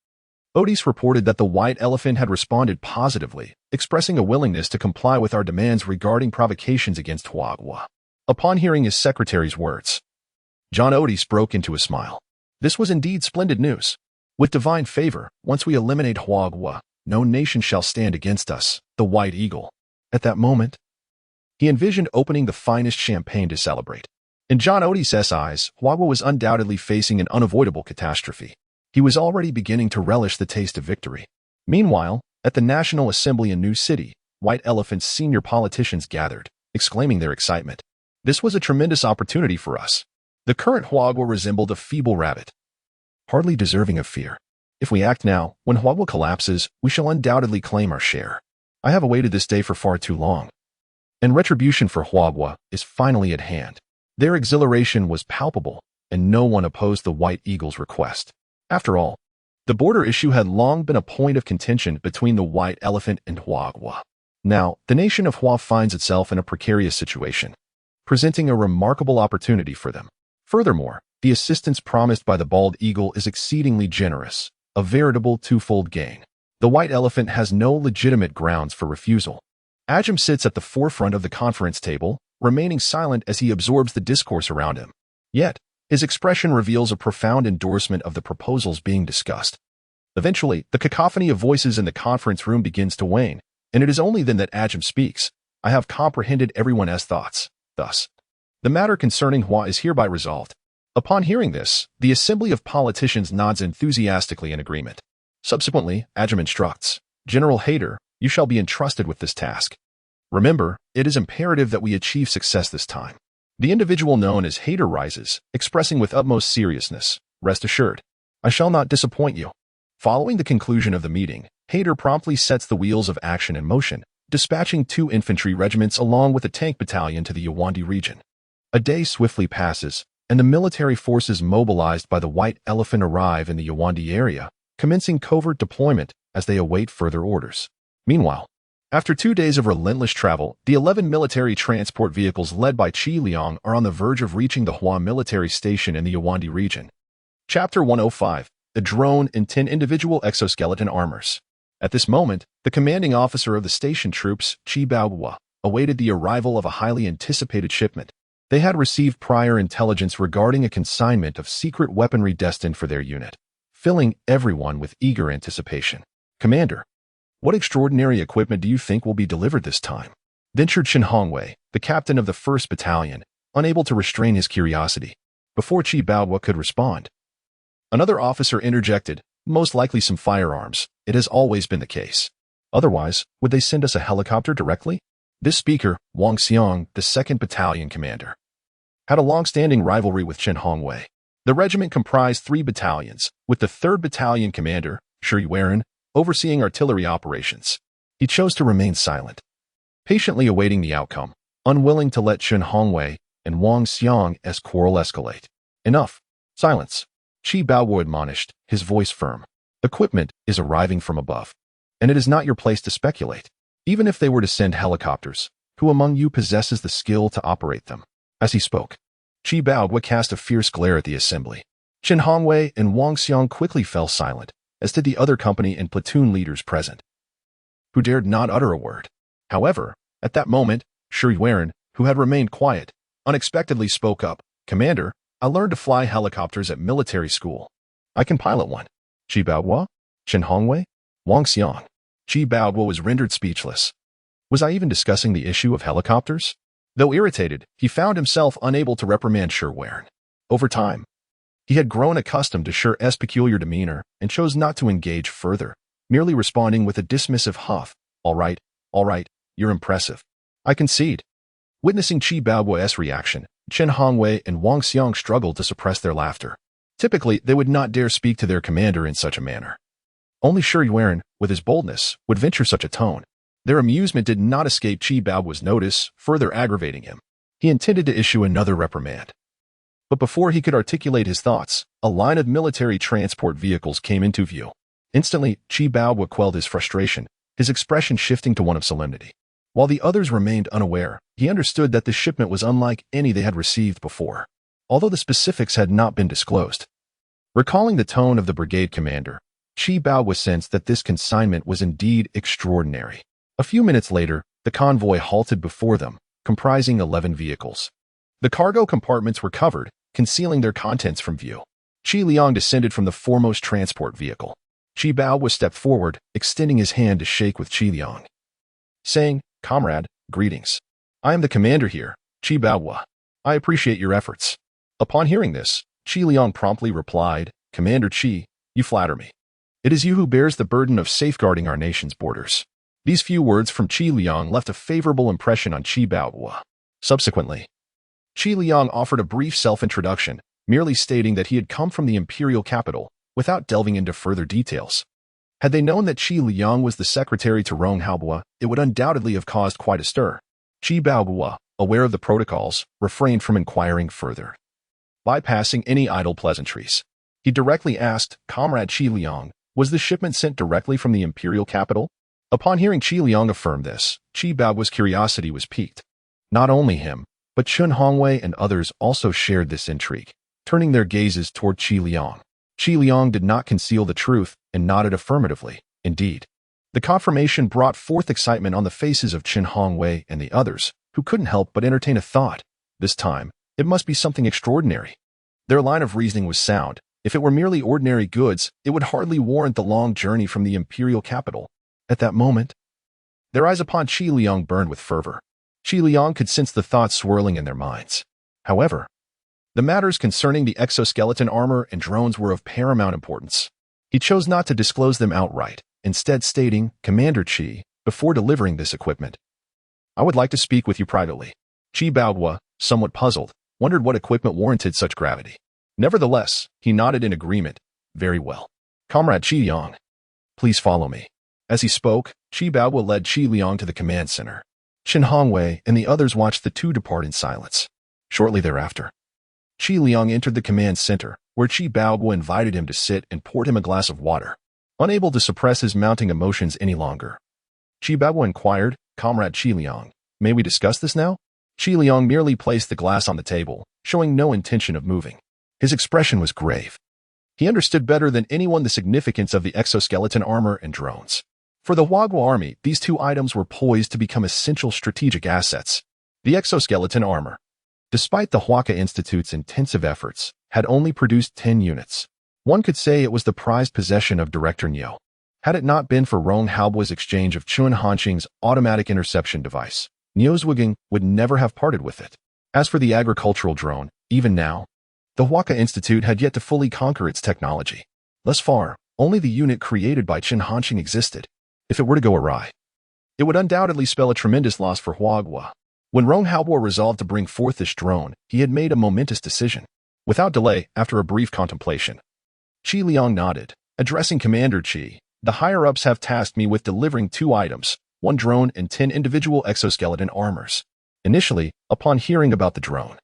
Otis reported that the white elephant had responded positively, expressing a willingness to comply with our demands regarding provocations against Huagua. Upon hearing his secretary's words, John Otis broke into a smile. This was indeed splendid news. With divine favor, once we eliminate Huagua, no nation shall stand against us, the White Eagle. At that moment, he envisioned opening the finest champagne to celebrate. In John Otis's eyes, Huagua was undoubtedly facing an unavoidable catastrophe. He was already beginning to relish the taste of victory. Meanwhile, at the National Assembly in New City, White Elephant's senior politicians gathered, exclaiming their excitement. This was a tremendous opportunity for us. The current Huagua resembled a feeble rabbit, hardly deserving of fear. If we act now, when Huagua collapses, we shall undoubtedly claim our share. I have awaited this day for far too long. And retribution for Huagua is finally at hand. Their exhilaration was palpable, and no one opposed the White Eagle's request. After all, the border issue had long been a point of contention between the White Elephant and Huagua. Now, the nation of Hua finds itself in a precarious situation, presenting a remarkable opportunity for them. Furthermore, the assistance promised by the Bald Eagle is exceedingly generous, a veritable twofold gain. The White Elephant has no legitimate grounds for refusal. Ajum sits at the forefront of the conference table, remaining silent as he absorbs the discourse around him. Yet, his expression reveals a profound endorsement of the proposals being discussed. Eventually, the cacophony of voices in the conference room begins to wane, and it is only then that Ajum speaks. I have comprehended everyone's thoughts. Thus, the matter concerning Hua is hereby resolved. Upon hearing this, the assembly of politicians nods enthusiastically in agreement. Subsequently, Ajum instructs, General Hayter, you shall be entrusted with this task. Remember, it is imperative that we achieve success this time. The individual known as Hayter rises, expressing with utmost seriousness, rest assured, I shall not disappoint you. Following the conclusion of the meeting, Hayter promptly sets the wheels of action in motion, dispatching 2 infantry regiments along with a tank battalion to the Yawandi region. A day swiftly passes, and the military forces mobilized by the White Elephant arrive in the Yawandi area, commencing covert deployment as they await further orders. Meanwhile, after 2 days of relentless travel, the 11 military transport vehicles led by Qi Liang are on the verge of reaching the Hua military station in the Yawandi region. Chapter 105, The Drone and 10 Individual Exoskeleton Armors. At this moment, the commanding officer of the station troops, Qi Baohua, awaited the arrival of a highly anticipated shipment. They had received prior intelligence regarding a consignment of secret weaponry destined for their unit, filling everyone with eager anticipation. "Commander, what extraordinary equipment do you think will be delivered this time?" ventured Shen Hongwei, the captain of the 1st Battalion, unable to restrain his curiosity. Before Qi Baohua could respond, another officer interjected, "Most likely some firearms. It has always been the case. Otherwise, would they send us a helicopter directly?" This speaker, Wang Xiang, the 2nd Battalion commander, had a long-standing rivalry with Shen Hongwei. The regiment comprised 3 battalions, with the 3rd Battalion commander, Shi Yuan, overseeing artillery operations. He chose to remain silent, patiently awaiting the outcome, unwilling to let Shen Hongwei and Wang Xiang's quarrel escalate. "Enough. Silence," Qi Baohua admonished, his voice firm. "Equipment is arriving from above, and it is not your place to speculate. Even if they were to send helicopters, who among you possesses the skill to operate them?" As he spoke, Qi Baohua cast a fierce glare at the assembly. Shen Hongwei and Wang Xiang quickly fell silent, as did the other company and platoon leaders present, who dared not utter a word. However, at that moment, Shi Yuan, who had remained quiet, unexpectedly spoke up. "Commander, I learned to fly helicopters at military school. I can pilot one." Qi Baohua? Shen Hongwei? Wang Xiang? Qi Baohua was rendered speechless. Was I even discussing the issue of helicopters? Though irritated, he found himself unable to reprimand Shi Yuan. Over time, he had grown accustomed to Shi's peculiar demeanor and chose not to engage further, merely responding with a dismissive huff. All right, you're impressive. I concede." Witnessing Qi Baohua's reaction, Shen Hongwei and Wang Xiang struggled to suppress their laughter. Typically, they would not dare speak to their commander in such a manner. Only Shi Yuan, with his boldness, would venture such a tone. Their amusement did not escape Qi Baohua's notice, further aggravating him. He intended to issue another reprimand. But before he could articulate his thoughts, a line of military transport vehicles came into view. Instantly, Qi Baohua quelled his frustration, his expression shifting to one of solemnity. While the others remained unaware, he understood that the shipment was unlike any they had received before, although the specifics had not been disclosed. Recalling the tone of the brigade commander, Qi Baohua sensed that this consignment was indeed extraordinary. A few minutes later, the convoy halted before them, comprising 11 vehicles. The cargo compartments were covered, concealing their contents from view. Qi Liang descended from the foremost transport vehicle. Qi Baohua stepped forward, extending his hand to shake with Qi Liang, saying, "Comrade, greetings. I am the commander here, Qi Baohua. I appreciate your efforts." Upon hearing this, Qi Liang promptly replied, "Commander Qi, you flatter me. It is you who bears the burden of safeguarding our nation's borders." These few words from Qi Liang left a favorable impression on Qi Baohua. Subsequently, Qi Liang offered a brief self-introduction, merely stating that he had come from the imperial capital, without delving into further details. Had they known that Qi Liang was the secretary to Rong Haobua, it would undoubtedly have caused quite a stir. Qi Baohua, aware of the protocols, refrained from inquiring further. Bypassing any idle pleasantries, he directly asked, "Comrade Qi Liang, was the shipment sent directly from the imperial capital?" Upon hearing Qi Liang affirm this, Qi Baohua's curiosity was piqued. Not only him, but Shen Hongwei and others also shared this intrigue, turning their gazes toward Qi Liang. Qi Liang did not conceal the truth and nodded affirmatively. Indeed, the confirmation brought forth excitement on the faces of Shen Hongwei and the others, who couldn't help but entertain a thought. This time, it must be something extraordinary. Their line of reasoning was sound. If it were merely ordinary goods, it would hardly warrant the long journey from the imperial capital. At that moment, their eyes upon Qi Liang burned with fervor. Qi Liang could sense the thoughts swirling in their minds. However, the matters concerning the exoskeleton armor and drones were of paramount importance. He chose not to disclose them outright, instead stating, "Commander Qi, before delivering this equipment, I would like to speak with you privately." Qi Baohua, somewhat puzzled, wondered what equipment warranted such gravity. Nevertheless, he nodded in agreement. "Very well. Comrade Qi Liang, please follow me." As he spoke, Qi Baohua led Qi Liang to the command center. Shen Hongwei and the others watched the two depart in silence. Shortly thereafter, Qi Liang entered the command center, where Qi Baohua invited him to sit and poured him a glass of water. unable to suppress his mounting emotions any longer. Qi Baoguo inquired, "Comrade Qi Liang, may we discuss this now?" Qi Liang merely placed the glass on the table, showing no intention of moving. His expression was grave. He understood better than anyone the significance of the exoskeleton armor and drones. For the Huagua army, these two items were poised to become essential strategic assets. The exoskeleton armor, despite the Huaca Institute's intensive efforts, had only produced 10 units. One could say it was the prized possession of Director Niu. Had it not been for Rong Haobuo's exchange of Chun Hanqing's automatic interception device, Niu's Wiging would never have parted with it. As for the agricultural drone, even now, the Huaca Institute had yet to fully conquer its technology. Thus far, only the unit created by Chun Hanqing existed. If it were to go awry, it would undoubtedly spell a tremendous loss for Huagua. When Rong Haobuo resolved to bring forth this drone, he had made a momentous decision. Without delay, after a brief contemplation, Qi Liang nodded, addressing Commander Qi. "The higher-ups have tasked me with delivering 2 items, 1 drone and 10 individual exoskeleton armors." Initially, upon hearing about the drone,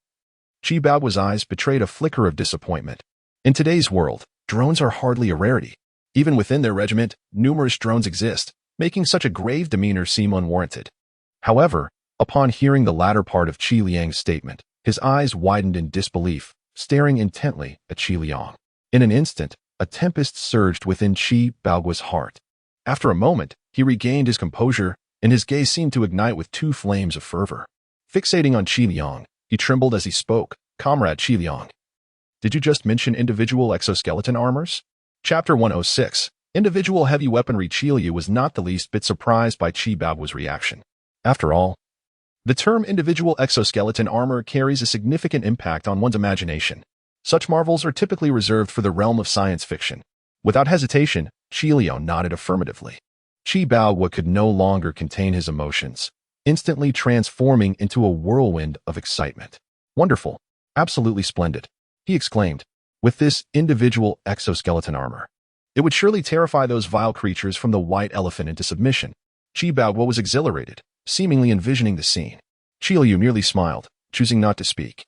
Qi Baoguo's eyes betrayed a flicker of disappointment. In today's world, drones are hardly a rarity. Even within their regiment, numerous drones exist, making such a grave demeanor seem unwarranted. However, upon hearing the latter part of Qi Liang's statement, his eyes widened in disbelief, staring intently at Qi Liang. In an instant, a tempest surged within Qi Baoguo's heart. After a moment, he regained his composure, and his gaze seemed to ignite with 2 flames of fervor. Fixating on Qi Liang, he trembled as he spoke, "Comrade Qi Liang, did you just mention individual exoskeleton armors?" Chapter 106. Individual heavy weaponry. Qi Liu was not the least bit surprised by Qi Baoguo's reaction. After all, the term individual exoskeleton armor carries a significant impact on one's imagination. Such marvels are typically reserved for the realm of science fiction. Without hesitation, Qi Liu nodded affirmatively. Qi Baoguo could no longer contain his emotions, instantly transforming into a whirlwind of excitement. "Wonderful! Absolutely splendid!" he exclaimed. "With this individual exoskeleton armor, it would surely terrify those vile creatures from the white elephant into submission." Qi Baoguo was exhilarated, seemingly envisioning the scene. Qi Liu merely smiled, choosing not to speak.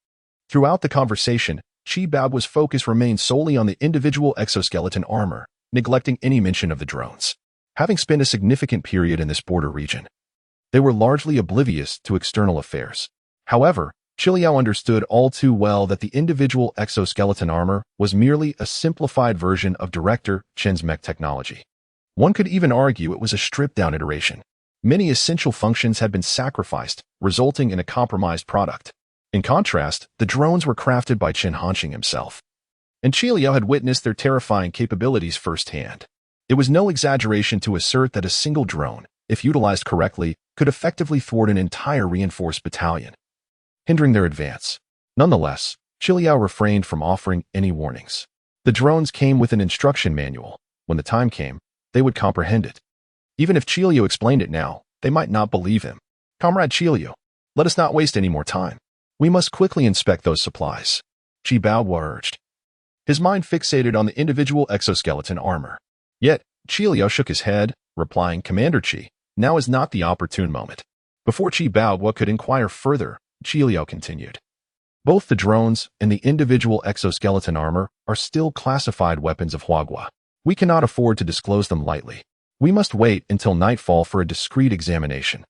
Throughout the conversation, Qi Baoguo's focus remained solely on the individual exoskeleton armor, neglecting any mention of the drones. Having spent a significant period in this border region, they were largely oblivious to external affairs. However, Qi Liu understood all too well that the individual exoskeleton armor was merely a simplified version of Director Chen's mech technology. One could even argue it was a stripped-down iteration. Many essential functions had been sacrificed, resulting in a compromised product. In contrast, the drones were crafted by Chun Hanqing himself, and Qi Liu had witnessed their terrifying capabilities firsthand. It was no exaggeration to assert that a single drone, if utilized correctly, could effectively thwart an entire reinforced battalion, hindering their advance. Nonetheless, Qi Liu refrained from offering any warnings. The drones came with an instruction manual. When the time came, they would comprehend it. Even if Qi Liu explained it now, they might not believe him. "Comrade Qi Liu, let us not waste any more time. We must quickly inspect those supplies," Qi Baoguo urged, his mind fixated on the individual exoskeleton armor. Yet, Qi Liu shook his head, replying, "Commander Qi, now is not the opportune moment." Before Qi Baoguo could inquire further, Qi Liu continued. "Both the drones and the individual exoskeleton armor are still classified weapons of Huagua. We cannot afford to disclose them lightly. We must wait until nightfall for a discreet examination."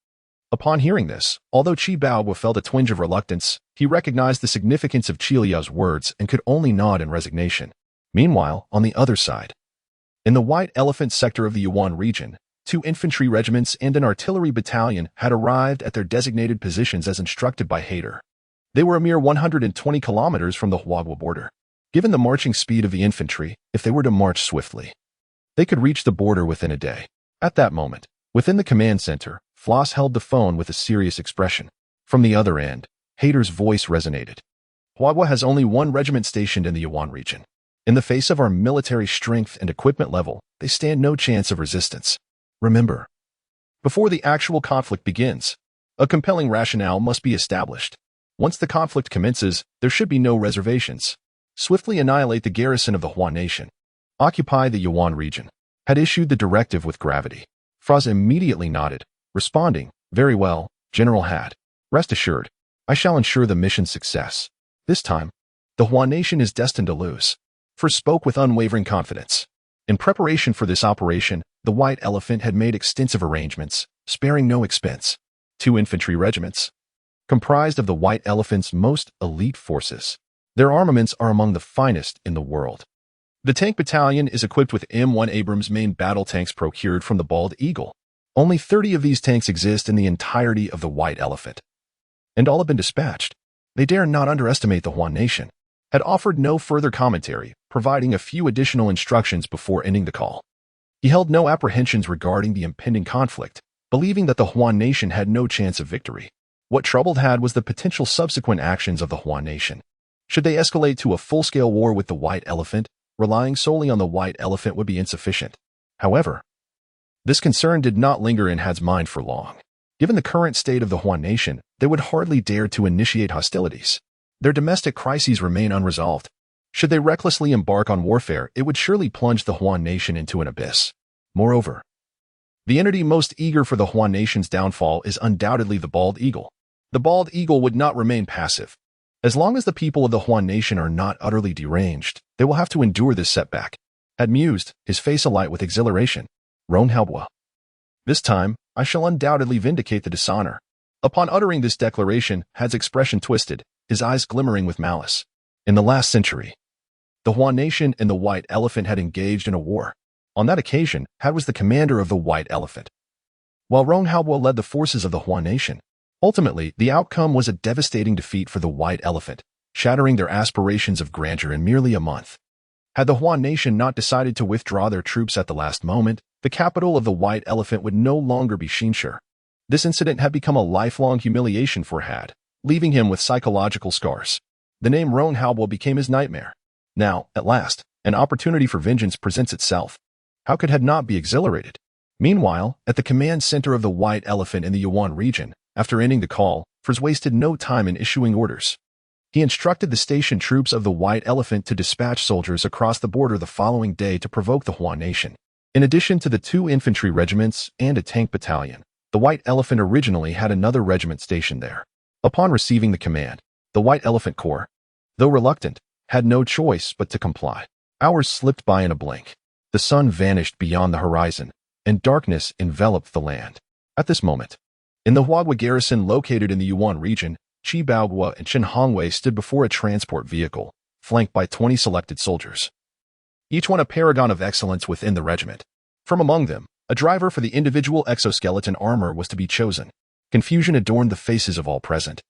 Upon hearing this, although Qi Baoguo felt a twinge of reluctance, he recognized the significance of Qi Liu's words and could only nod in resignation. Meanwhile, on the other side, in the White Elephant sector of the Yuan region, 2 infantry regiments and an artillery battalion had arrived at their designated positions as instructed by Hayter. They were a mere 120 kilometers from the Huagua border. Given the marching speed of the infantry, if they were to march swiftly, they could reach the border within a day. At that moment, within the command center, Floss held the phone with a serious expression. From the other end, Hayter's voice resonated. "Huagua has only 1 regiment stationed in the Yuan region. In the face of our military strength and equipment level, they stand no chance of resistance. Remember, before the actual conflict begins, a compelling rationale must be established. Once the conflict commences, there should be no reservations. Swiftly annihilate the garrison of the Huan nation. Occupy the Yuan region," had issued the directive with gravity. Froz immediately nodded, responding, "Very well, General Had. Rest assured, I shall ensure the mission's success. This time, the Huan nation is destined to lose." Froz spoke with unwavering confidence. In preparation for this operation, the White Elephant had made extensive arrangements, sparing no expense. 2 infantry regiments, comprised of the White Elephant's most elite forces. Their armaments are among the finest in the world. The tank battalion is equipped with M1 Abrams main battle tanks procured from the Bald Eagle. Only 30 of these tanks exist in the entirety of the White Elephant, and all have been dispatched. They dare not underestimate the Huan nation. Had offered no further commentary, providing a few additional instructions before ending the call. He held no apprehensions regarding the impending conflict, believing that the Huan nation had no chance of victory. What troubled Had was the potential subsequent actions of the Huan nation. Should they escalate to a full-scale war with the White Elephant, relying solely on the White Elephant would be insufficient. However, this concern did not linger in Had's mind for long. Given the current state of the Huan nation, they would hardly dare to initiate hostilities. Their domestic crises remain unresolved. Should they recklessly embark on warfare, it would surely plunge the Huan nation into an abyss. Moreover, the entity most eager for the Huan nation's downfall is undoubtedly the Bald Eagle. The Bald Eagle would not remain passive. As long as the people of the Huan nation are not utterly deranged, they will have to endure this setback. Had mused, his face alight with exhilaration. Ronhalbwa. This time, I shall undoubtedly vindicate the dishonor. Upon uttering this declaration, Had's expression twisted, his eyes glimmering with malice. In the last century, the Huan nation and the White Elephant had engaged in a war. On that occasion, Had was the commander of the White Elephant, while Ronhalbwa led the forces of the Huan nation. Ultimately, the outcome was a devastating defeat for the White Elephant, shattering their aspirations of grandeur in merely a month. Had the Huan nation not decided to withdraw their troops at the last moment, the capital of the White Elephant would no longer be Xinshe. This incident had become a lifelong humiliation for Had, leaving him with psychological scars. The name Ronhalbwa became his nightmare. Now, at last, an opportunity for vengeance presents itself. How could Had not be exhilarated? Meanwhile, at the command center of the White Elephant in the Yuan region, after ending the call, Fers wasted no time in issuing orders. He instructed the stationed troops of the White Elephant to dispatch soldiers across the border the following day to provoke the Huan nation. In addition to the 2 infantry regiments and a tank battalion, the White Elephant originally had another regiment stationed there. Upon receiving the command, the White Elephant Corps, though reluctant, had no choice but to comply. Hours slipped by in a blink. The sun vanished beyond the horizon, and darkness enveloped the land. At this moment, in the Huagua garrison located in the Yuan region, Chi Baogua and Chen Hongwei stood before a transport vehicle, flanked by 20 selected soldiers, each one a paragon of excellence within the regiment. From among them, a driver for the individual exoskeleton armor was to be chosen. Confusion adorned the faces of all present,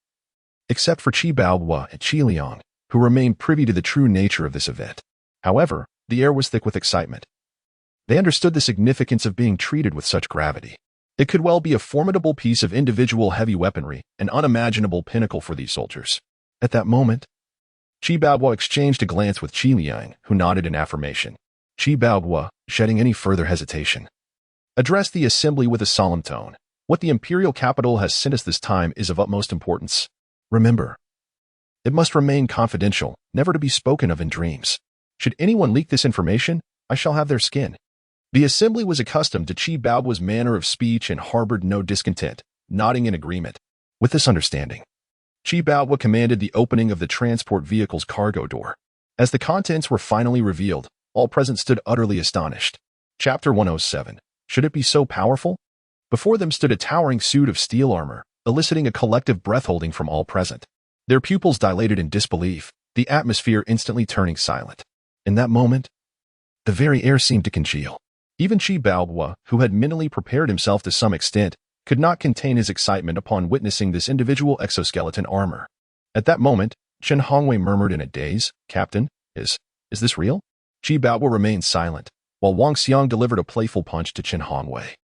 except for Chi Baogua and Qi Liang, who remained privy to the true nature of this event. However, the air was thick with excitement. They understood the significance of being treated with such gravity. It could well be a formidable piece of individual heavy weaponry, an unimaginable pinnacle for these soldiers. At that moment, Chi Baogua exchanged a glance with Qi Liang, who nodded in affirmation. Chi Baogua, shedding any further hesitation, addressed the assembly with a solemn tone. What the imperial capital has sent us this time is of utmost importance. Remember, it must remain confidential, never to be spoken of in dreams. Should anyone leak this information, I shall have their skin. The assembly was accustomed to Chi Baogua's manner of speech and harbored no discontent, nodding in agreement. With this understanding, Chi Baogua commanded the opening of the transport vehicle's cargo door. As the contents were finally revealed, all present stood utterly astonished. Chapter 107. Should it be so powerful? Before them stood a towering suit of steel armor, eliciting a collective breath-holding from all present. Their pupils dilated in disbelief, the atmosphere instantly turning silent. In that moment, the very air seemed to congeal. Even Chi Baogua, who had mentally prepared himself to some extent, could not contain his excitement upon witnessing this individual exoskeleton armor. At that moment, Chen Hongwei murmured in a daze, "Captain, is this real?" Chi Baogua remained silent, while Wang Xiang delivered a playful punch to Chen Hongwei.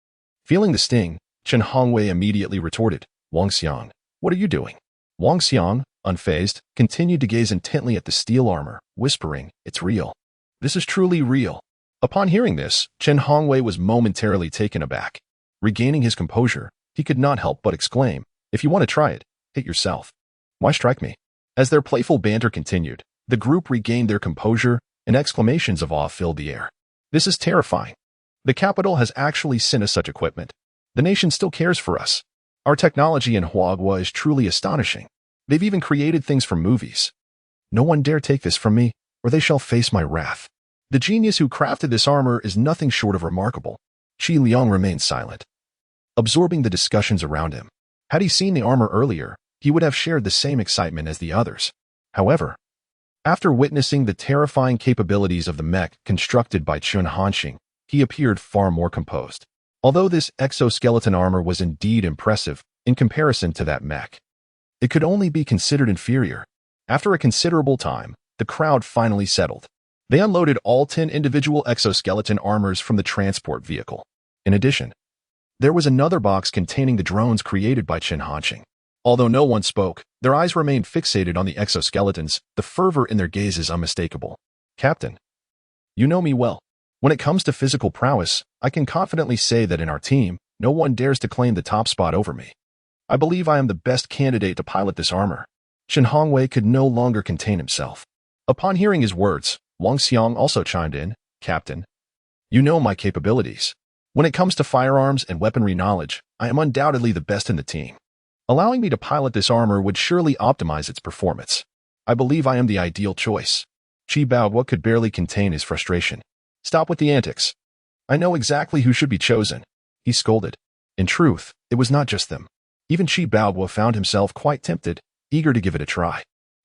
Feeling the sting, Chen Hongwei immediately retorted, "Wang Xiang, what are you doing?" Wang Xiang, unfazed, continued to gaze intently at the steel armor, whispering, "It's real. This is truly real." Upon hearing this, Chen Hongwei was momentarily taken aback. Regaining his composure, he could not help but exclaim, "If you want to try it, hit yourself. Why strike me?" As their playful banter continued, the group regained their composure, and exclamations of awe filled the air. "This is terrifying. The capital has actually sent us such equipment. The nation still cares for us. Our technology in Huagua is truly astonishing. They've even created things from movies. No one dare take this from me, or they shall face my wrath." The genius who crafted this armor is nothing short of remarkable. Qi Liang remained silent, absorbing the discussions around him. Had he seen the armor earlier, he would have shared the same excitement as the others. However, after witnessing the terrifying capabilities of the mech constructed by Chun Hanxing, he appeared far more composed. Although this exoskeleton armor was indeed impressive in comparison to that mech, it could only be considered inferior. After a considerable time, the crowd finally settled. They unloaded all 10 individual exoskeleton armors from the transport vehicle. In addition, there was another box containing the drones created by Chun Hanxing. Although no one spoke, their eyes remained fixated on the exoskeletons. The fervor in their gaze is unmistakable. Captain, you know me well. When it comes to physical prowess, I can confidently say that in our team, no one dares to claim the top spot over me. I believe I am the best candidate to pilot this armor. Shen Hongwei could no longer contain himself. Upon hearing his words, Wang Xiang also chimed in, Captain, you know my capabilities. When it comes to firearms and weaponry knowledge, I am undoubtedly the best in the team. Allowing me to pilot this armor would surely optimize its performance. I believe I am the ideal choice. Qi Baoguo could barely contain his frustration. Stop with the antics. I know exactly who should be chosen, he scolded. In truth, it was not just them. Even Qi Baoguo found himself quite tempted, eager to give it a try.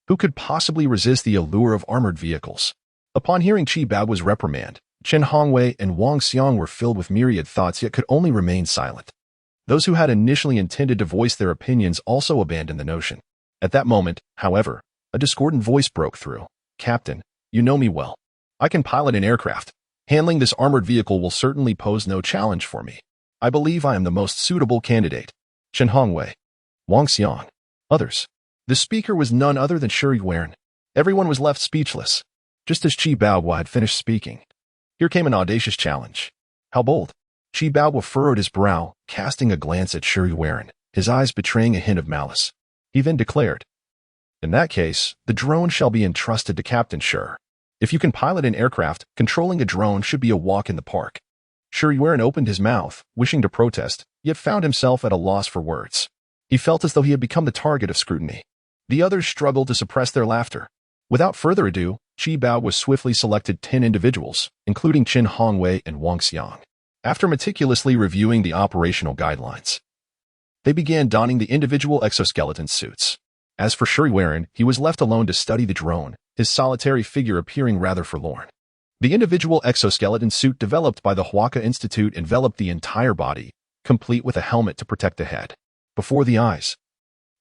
Who could possibly resist the allure of armored vehicles? Upon hearing Qi Baoguo's reprimand, Chen Hongwei and Wang Xiang were filled with myriad thoughts yet could only remain silent. Those who had initially intended to voice their opinions also abandoned the notion. At that moment, however, a discordant voice broke through. Captain, you know me well. I can pilot an aircraft. Handling this armored vehicle will certainly pose no challenge for me. I believe I am the most suitable candidate. Chen Hongwei, Wang Xiang, others. The speaker was none other than Shuri Wen. Everyone was left speechless. Just as Qi Baoguo had finished speaking, here came an audacious challenge. How bold! Qi Baoguo furrowed his brow, casting a glance at Shuri Wen, his eyes betraying a hint of malice. He then declared, in that case, the drone shall be entrusted to Captain Shur. If you can pilot an aircraft, controlling a drone should be a walk in the park. Shuri Wen opened his mouth, wishing to protest, yet found himself at a loss for words. He felt as though he had become the target of scrutiny. The others struggled to suppress their laughter. Without further ado, Qi Baoguo swiftly selected 10 individuals, including Chen Hongwei and Wang Xiang. After meticulously reviewing the operational guidelines, they began donning the individual exoskeleton suits. As for Shuri Wen, he was left alone to study the drone, his solitary figure appearing rather forlorn. The individual exoskeleton suit developed by the Huaka Institute enveloped the entire body, complete with a helmet to protect the head. Before the eyes,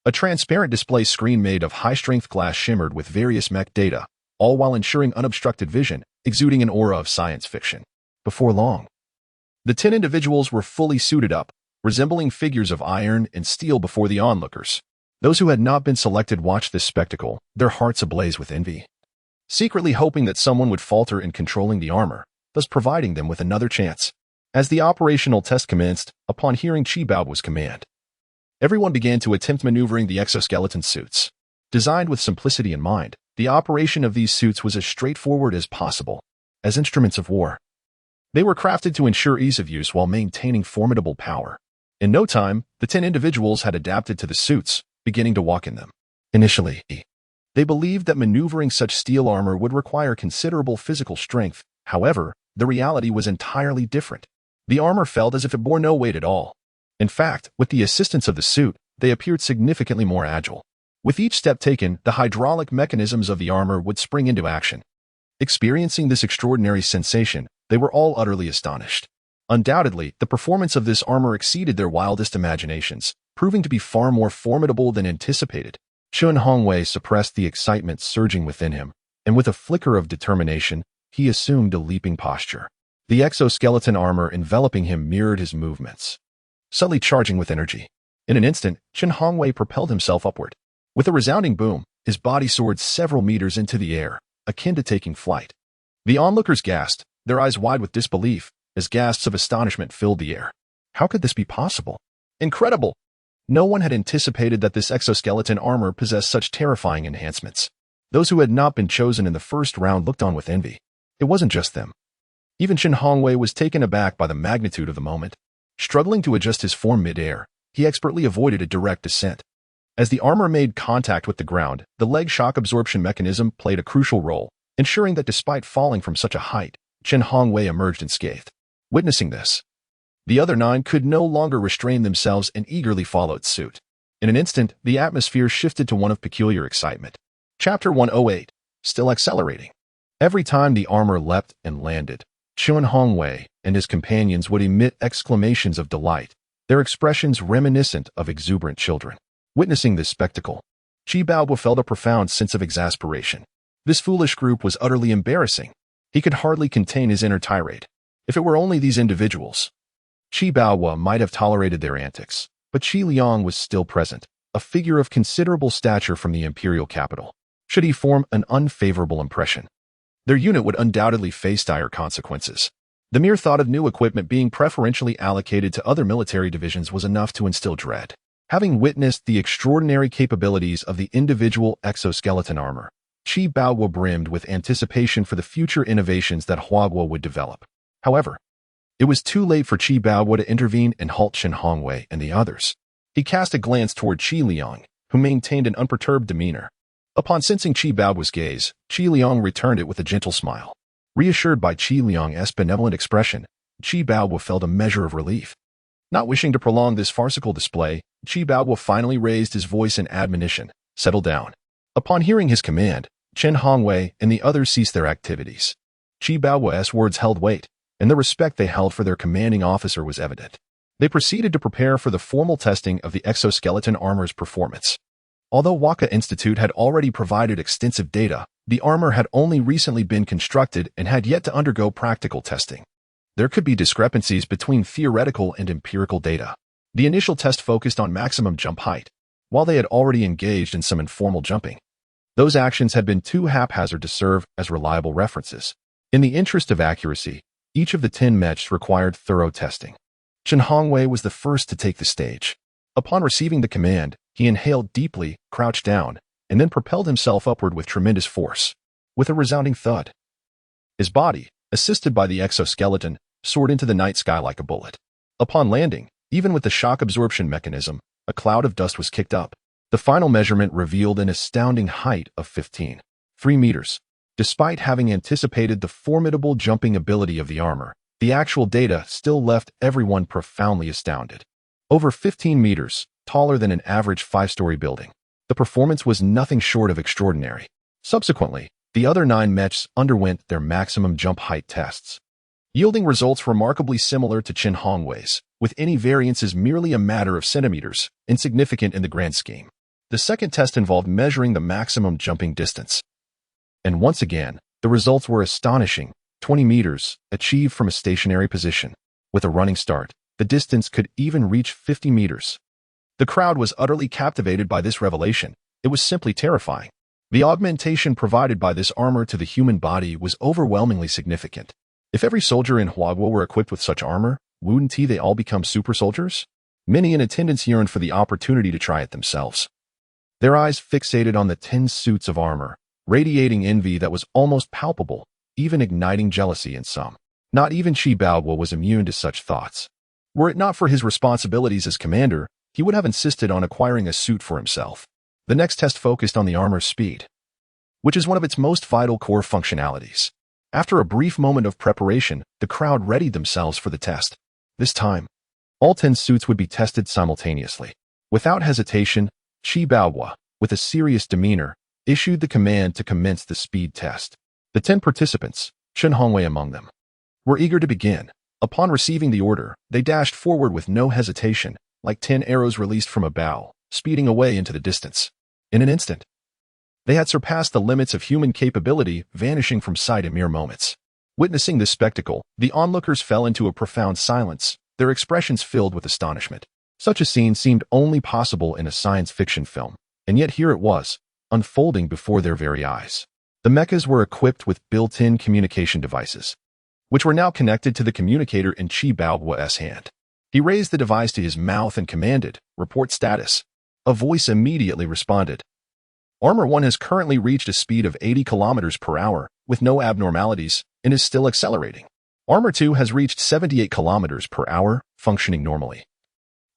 a transparent display screen made of high-strength glass shimmered with various mech data, all while ensuring unobstructed vision, exuding an aura of science fiction. Before long, the 10 individuals were fully suited up, resembling figures of iron and steel before the onlookers. Those who had not been selected watched this spectacle, their hearts ablaze with envy, secretly hoping that someone would falter in controlling the armor, thus providing them with another chance. As the operational test commenced, upon hearing Qi Baoguo's command, everyone began to attempt maneuvering the exoskeleton suits. Designed with simplicity in mind, the operation of these suits was as straightforward as possible. As instruments of war, they were crafted to ensure ease of use while maintaining formidable power. In no time, the 10 individuals had adapted to the suits, beginning to walk in them. Initially, they believed that maneuvering such steel armor would require considerable physical strength. However, the reality was entirely different. The armor felt as if it bore no weight at all. In fact, with the assistance of the suit, they appeared significantly more agile. With each step taken, the hydraulic mechanisms of the armor would spring into action. Experiencing this extraordinary sensation, they were all utterly astonished. Undoubtedly, the performance of this armor exceeded their wildest imaginations, proving to be far more formidable than anticipated. Chen Hongwei suppressed the excitement surging within him, and with a flicker of determination, he assumed a leaping posture. The exoskeleton armor enveloping him mirrored his movements, subtly charging with energy. In an instant, Chen Hongwei propelled himself upward. With a resounding boom, his body soared several meters into the air, akin to taking flight. The onlookers gasped, their eyes wide with disbelief, as gasps of astonishment filled the air. How could this be possible? Incredible! No one had anticipated that this exoskeleton armor possessed such terrifying enhancements. Those who had not been chosen in the first round looked on with envy. It wasn't just them. Even Chen Hongwei was taken aback by the magnitude of the moment. Struggling to adjust his form mid-air, he expertly avoided a direct descent. As the armor made contact with the ground, the leg shock absorption mechanism played a crucial role, ensuring that despite falling from such a height, Chen Hongwei emerged unscathed. Witnessing this, the other 9 could no longer restrain themselves and eagerly followed suit. In an instant, the atmosphere shifted to one of peculiar excitement. Chapter 108, Still Accelerating. Every time the armor leapt and landed, Chen Hongwei and his companions would emit exclamations of delight, their expressions reminiscent of exuberant children. Witnessing this spectacle, Qi Baobo felt a profound sense of exasperation. This foolish group was utterly embarrassing. He could hardly contain his inner tirade. If it were only these individuals, Qi Baobo might have tolerated their antics, but Qi Liang was still present, a figure of considerable stature from the imperial capital. Should he form an unfavorable impression, their unit would undoubtedly face dire consequences. The mere thought of new equipment being preferentially allocated to other military divisions was enough to instill dread. Having witnessed the extraordinary capabilities of the individual exoskeleton armor, Qi Baobo brimmed with anticipation for the future innovations that Huaguo would develop. However, it was too late for Qi Baobo to intervene and halt Chen Hongwei and the others. He cast a glance toward Qi Liang, who maintained an unperturbed demeanor. Upon sensing Qi Baobo's gaze, Qi Liang returned it with a gentle smile. Reassured by Qi Liang's benevolent expression, Qi Baobo felt a measure of relief. Not wishing to prolong this farcical display, Qi Baobo finally raised his voice in admonition. Settle down. Upon hearing his command, Chen Hongwei and the others ceased their activities. Qi Baobo's words held weight, and the respect they held for their commanding officer was evident. They proceeded to prepare for the formal testing of the exoskeleton armor's performance. Although Waka Institute had already provided extensive data, the armor had only recently been constructed and had yet to undergo practical testing. There could be discrepancies between theoretical and empirical data. The initial test focused on maximum jump height, while they had already engaged in some informal jumping. Those actions had been too haphazard to serve as reliable references. In the interest of accuracy, each of the 10 mechs required thorough testing. Chen Hongwei was the first to take the stage. Upon receiving the command, he inhaled deeply, crouched down, and then propelled himself upward with tremendous force. With a resounding thud, his body, assisted by the exoskeleton, soared into the night sky like a bullet. Upon landing, even with the shock absorption mechanism, a cloud of dust was kicked up. The final measurement revealed an astounding height of 15.3 meters. Despite having anticipated the formidable jumping ability of the armor, the actual data still left everyone profoundly astounded. Over 15 meters, taller than an average 5-story building. The performance was nothing short of extraordinary. Subsequently, the other 9 mechs underwent their maximum jump height tests, yielding results remarkably similar to Chen Hongwei's, with any variances merely a matter of centimeters, insignificant in the grand scheme. The second test involved measuring the maximum jumping distance. And once again, the results were astonishing. 20 meters, achieved from a stationary position. With a running start, the distance could even reach 50 meters. The crowd was utterly captivated by this revelation. It was simply terrifying. The augmentation provided by this armor to the human body was overwhelmingly significant. If every soldier in Huaguo were equipped with such armor, wouldn't they all become super soldiers? Many in attendance yearned for the opportunity to try it themselves. Their eyes fixated on the 10 suits of armor, radiating envy that was almost palpable, even igniting jealousy in some. Not even Qi Baobo was immune to such thoughts. Were it not for his responsibilities as commander, he would have insisted on acquiring a suit for himself. The next test focused on the armor's speed, which is one of its most vital core functionalities. After a brief moment of preparation, the crowd readied themselves for the test. This time, all 10 suits would be tested simultaneously. Without hesitation, Qi Baobo, with a serious demeanor, issued the command to commence the speed test. The 10 participants, Chen Hongwei among them, were eager to begin. Upon receiving the order, they dashed forward with no hesitation, like 10 arrows released from a bow, speeding away into the distance. In an instant, they had surpassed the limits of human capability, vanishing from sight in mere moments. Witnessing this spectacle, the onlookers fell into a profound silence, their expressions filled with astonishment. Such a scene seemed only possible in a science fiction film, and yet here it was, unfolding before their very eyes. The mechas were equipped with built-in communication devices, which were now connected to the communicator in Qi Baobo's hand. He raised the device to his mouth and commanded, "Report status." A voice immediately responded. Armor 1 has currently reached a speed of 80 kilometers per hour, with no abnormalities, and is still accelerating. Armor 2 has reached 78 kilometers per hour, functioning normally,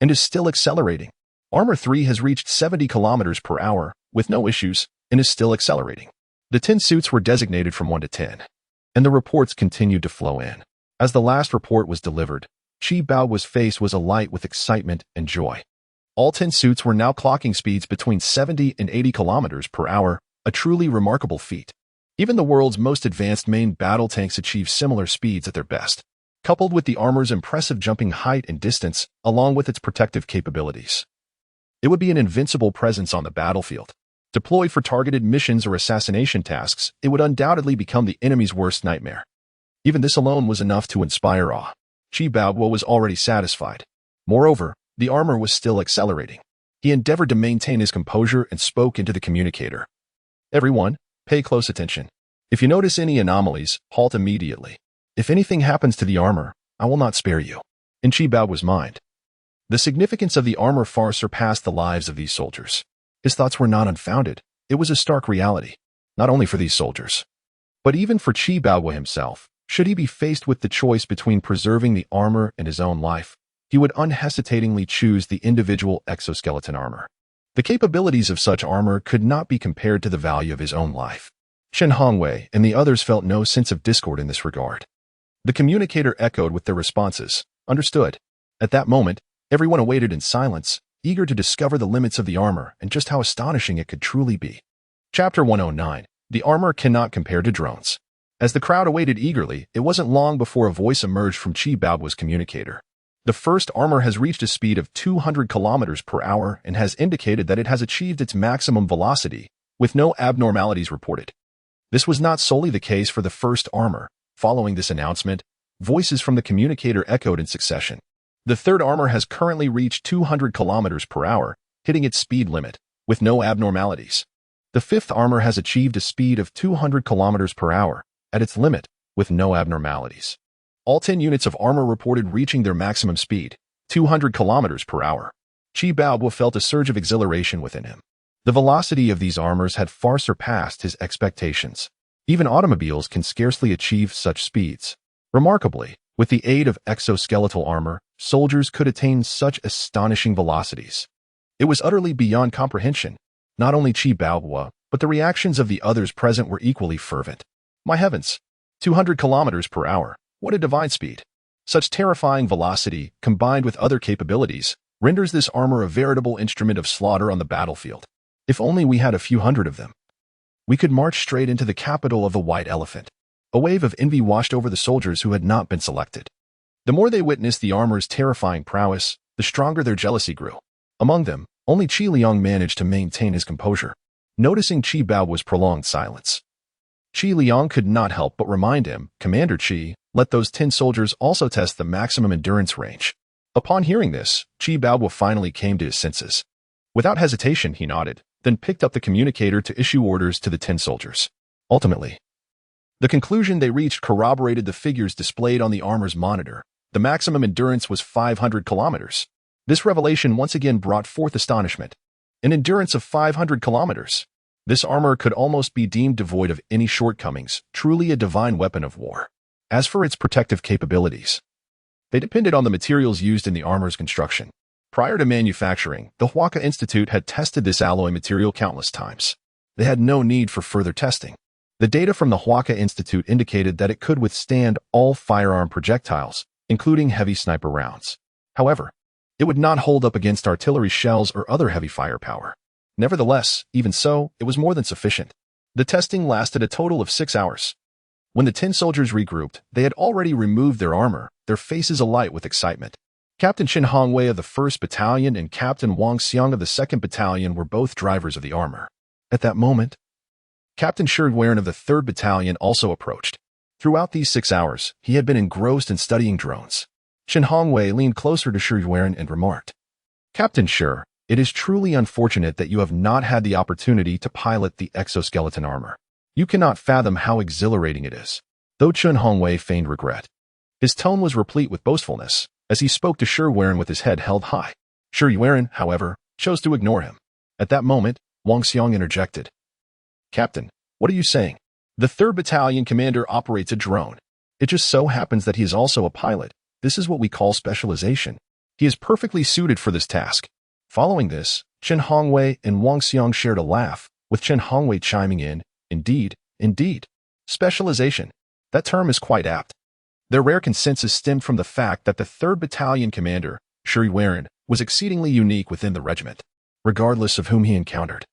and is still accelerating. Armor 3 has reached 70 kilometers per hour, with no issues, and is still accelerating. The 10 suits were designated from 1 to 10, and the reports continued to flow in. As the last report was delivered, Chi Bao's face was alight with excitement and joy. All 10 suits were now clocking speeds between 70 and 80 kilometers per hour, a truly remarkable feat. Even the world's most advanced main battle tanks achieve similar speeds at their best, coupled with the armor's impressive jumping height and distance, along with its protective capabilities. It would be an invincible presence on the battlefield. Deployed for targeted missions or assassination tasks, it would undoubtedly become the enemy's worst nightmare. Even this alone was enough to inspire awe. Chi Bao was already satisfied. Moreover, the armor was still accelerating. He endeavored to maintain his composure and spoke into the communicator. Everyone, pay close attention. If you notice any anomalies, halt immediately. If anything happens to the armor, I will not spare you. In Chi Bao's mind, the significance of the armor far surpassed the lives of these soldiers. His thoughts were not unfounded. It was a stark reality, not only for these soldiers, but even for Chi Bao himself. Should he be faced with the choice between preserving the armor and his own life, he would unhesitatingly choose the individual exoskeleton armor. The capabilities of such armor could not be compared to the value of his own life. Chen Hongwei and the others felt no sense of discord in this regard. The communicator echoed with their responses. Understood. At that moment, everyone awaited in silence, eager to discover the limits of the armor and just how astonishing it could truly be. Chapter 109. The armor cannot compare to drones. As the crowd awaited eagerly, it wasn't long before a voice emerged from Chi Bao's communicator. The first armor has reached a speed of 200 kilometers per hour and has indicated that it has achieved its maximum velocity, with no abnormalities reported. This was not solely the case for the first armor. Following this announcement, voices from the communicator echoed in succession. The third armor has currently reached 200 kilometers per hour, hitting its speed limit, with no abnormalities. The fifth armor has achieved a speed of 200 kilometers per hour, at its limit, with no abnormalities. All 10 units of armor reported reaching their maximum speed, 200 kilometers per hour. Chi Bao felt a surge of exhilaration within him. The velocity of these armors had far surpassed his expectations. Even automobiles can scarcely achieve such speeds. Remarkably, with the aid of exoskeletal armor, soldiers could attain such astonishing velocities. It was utterly beyond comprehension. Not only Chi Bao, but the reactions of the others present were equally fervent. My heavens! 200 kilometers per hour. What a divine speed! Such terrifying velocity, combined with other capabilities, renders this armor a veritable instrument of slaughter on the battlefield. If only we had a few hundred of them. We could march straight into the capital of the White Elephant. A wave of envy washed over the soldiers who had not been selected. The more they witnessed the armor's terrifying prowess, the stronger their jealousy grew. Among them, only Qi Liang managed to maintain his composure. Noticing Chi Bao's prolonged silence, Qi Liang could not help but remind him, Commander Qi, let those 10 soldiers also test the maximum endurance range. Upon hearing this, Chi Bao finally came to his senses. Without hesitation, he nodded, then picked up the communicator to issue orders to the 10 soldiers. Ultimately, the conclusion they reached corroborated the figures displayed on the armor's monitor. The maximum endurance was 500 kilometers. This revelation once again brought forth astonishment. An endurance of 500 kilometers. This armor could almost be deemed devoid of any shortcomings, truly a divine weapon of war. As for its protective capabilities, they depended on the materials used in the armor's construction. Prior to manufacturing, the Huaka Institute had tested this alloy material countless times. They had no need for further testing. The data from the Huaka Institute indicated that it could withstand all firearm projectiles, including heavy sniper rounds. However, it would not hold up against artillery shells or other heavy firepower. Nevertheless, even so, it was more than sufficient. The testing lasted a total of 6 hours. When the 10 soldiers regrouped, they had already removed their armor, their faces alight with excitement. Captain Chen Hongwei of the 1st Battalion and Captain Wang Xiang of the 2nd Battalion were both drivers of the armor. At that moment, Captain Shi Yuan of the 3rd Battalion also approached. Throughout these 6 hours, he had been engrossed in studying drones. Chen Hongwei leaned closer to Shi Yuan and remarked, Captain Shi, it is truly unfortunate that you have not had the opportunity to pilot the exoskeleton armor. You cannot fathom how exhilarating it is. Though Chen Hongwei feigned regret, his tone was replete with boastfulness as he spoke to Shi Yuan with his head held high. Shi Yuan, however, chose to ignore him. At that moment, Wang Xiang interjected. Captain, what are you saying? The 3rd Battalion commander operates a drone. It just so happens that he is also a pilot. This is what we call specialization. He is perfectly suited for this task. Following this, Chen Hongwei and Wang Xiang shared a laugh, with Chen Hongwei chiming in, Indeed, Indeed. Specialization. That term is quite apt. Their rare consensus stemmed from the fact that the 3rd Battalion commander, Shuriwaran, was exceedingly unique within the regiment, regardless of whom he encountered.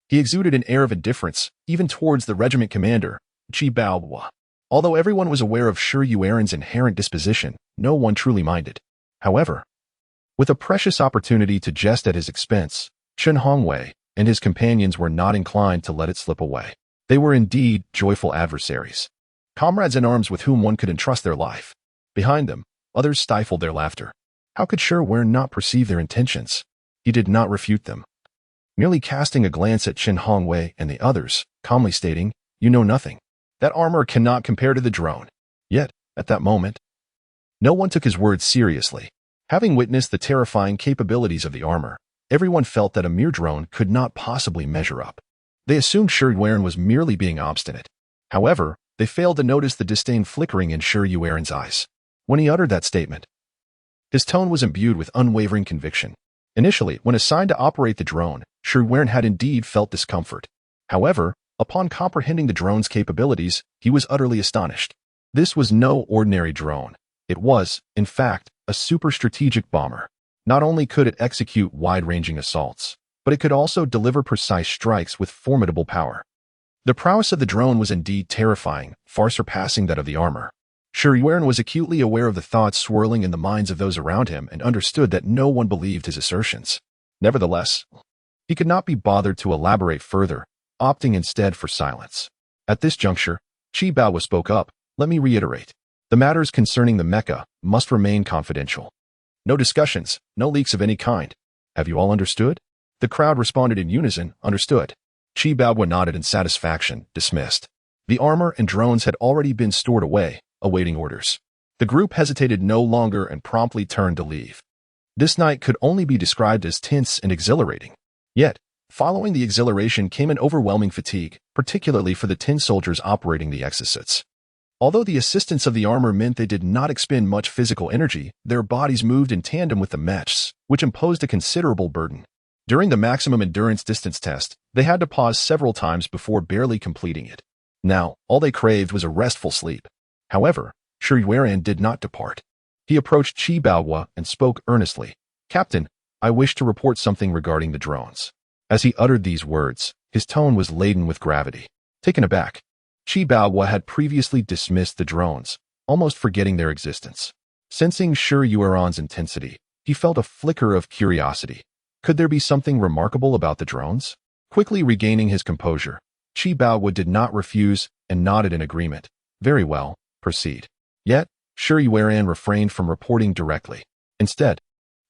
He exuded an air of indifference, even towards the regiment commander, Chi Baohua. Although everyone was aware of Shuriwaran's inherent disposition, no one truly minded. However, with a precious opportunity to jest at his expense, Chen Hongwei and his companions were not inclined to let it slip away. They were indeed joyful adversaries, comrades in arms with whom one could entrust their life. Behind them, others stifled their laughter. How could Shuriwaran not perceive their intentions? He did not refute them, merely casting a glance at Chen Hongwei and the others, calmly stating, "You know nothing. That armor cannot compare to the drone." Yet, at that moment, no one took his words seriously. Having witnessed the terrifying capabilities of the armor, everyone felt that a mere drone could not possibly measure up. They assumed Shuriwaran was merely being obstinate. However, they failed to notice the disdain flickering in Shuriwaran's eyes. When he uttered that statement, his tone was imbued with unwavering conviction. Initially, when assigned to operate the drone, Shuriwaran had indeed felt discomfort. However, upon comprehending the drone's capabilities, he was utterly astonished. This was no ordinary drone. It was, in fact, a super-strategic bomber. Not only could it execute wide-ranging assaults, but it could also deliver precise strikes with formidable power. The prowess of the drone was indeed terrifying, far surpassing that of the armor. Shuriwaran was acutely aware of the thoughts swirling in the minds of those around him and understood that no one believed his assertions. Nevertheless, he could not be bothered to elaborate further, opting instead for silence. At this juncture, Chi Baohua spoke up. "Let me reiterate. The matters concerning the mecha must remain confidential. No discussions, no leaks of any kind. Have you all understood?" The crowd responded in unison, "Understood." Chi Baohua nodded in satisfaction, dismissed. The armor and drones had already been stored away, awaiting orders. The group hesitated no longer and promptly turned to leave. This night could only be described as tense and exhilarating. Yet, following the exhilaration came an overwhelming fatigue, particularly for the 10 soldiers operating the exosuits. Although the assistance of the armor meant they did not expend much physical energy, their bodies moved in tandem with the mechs, which imposed a considerable burden. During the maximum endurance distance test, they had to pause several times before barely completing it. Now, all they craved was a restful sleep. However, Shuriwaran did not depart. He approached Chi Baohua and spoke earnestly. "Captain, I wish to report something regarding the drones." As he uttered these words, his tone was laden with gravity. Taken aback, Chi Baohua had previously dismissed the drones, almost forgetting their existence. Sensing Shuriwaran's intensity, he felt a flicker of curiosity. Could there be something remarkable about the drones? Quickly regaining his composure, Chi Baohua did not refuse and nodded in agreement. "Very well, proceed." Yet, Shuriwaran refrained from reporting directly. Instead,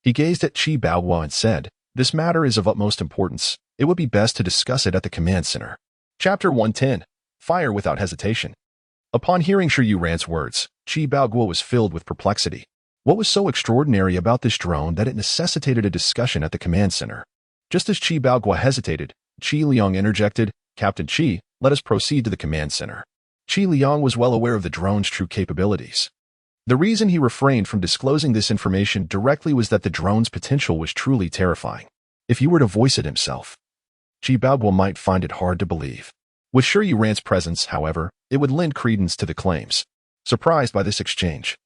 he gazed at Chi Baohua and said, "This matter is of utmost importance. It would be best to discuss it at the command center." Chapter 110. Fire Without Hesitation. Upon hearing Shuriwaran's words, Chi Baohua was filled with perplexity. What was so extraordinary about this drone that it necessitated a discussion at the command center? Just as Chi Baohua hesitated, Qi Liang interjected, "Captain Qi, let us proceed to the command center." Qi Liang was well aware of the drone's true capabilities. The reason he refrained from disclosing this information directly was that the drone's potential was truly terrifying. If he were to voice it himself, Chi Baohua might find it hard to believe. With Shuriwaran's presence, however, it would lend credence to the claims. Surprised by this exchange,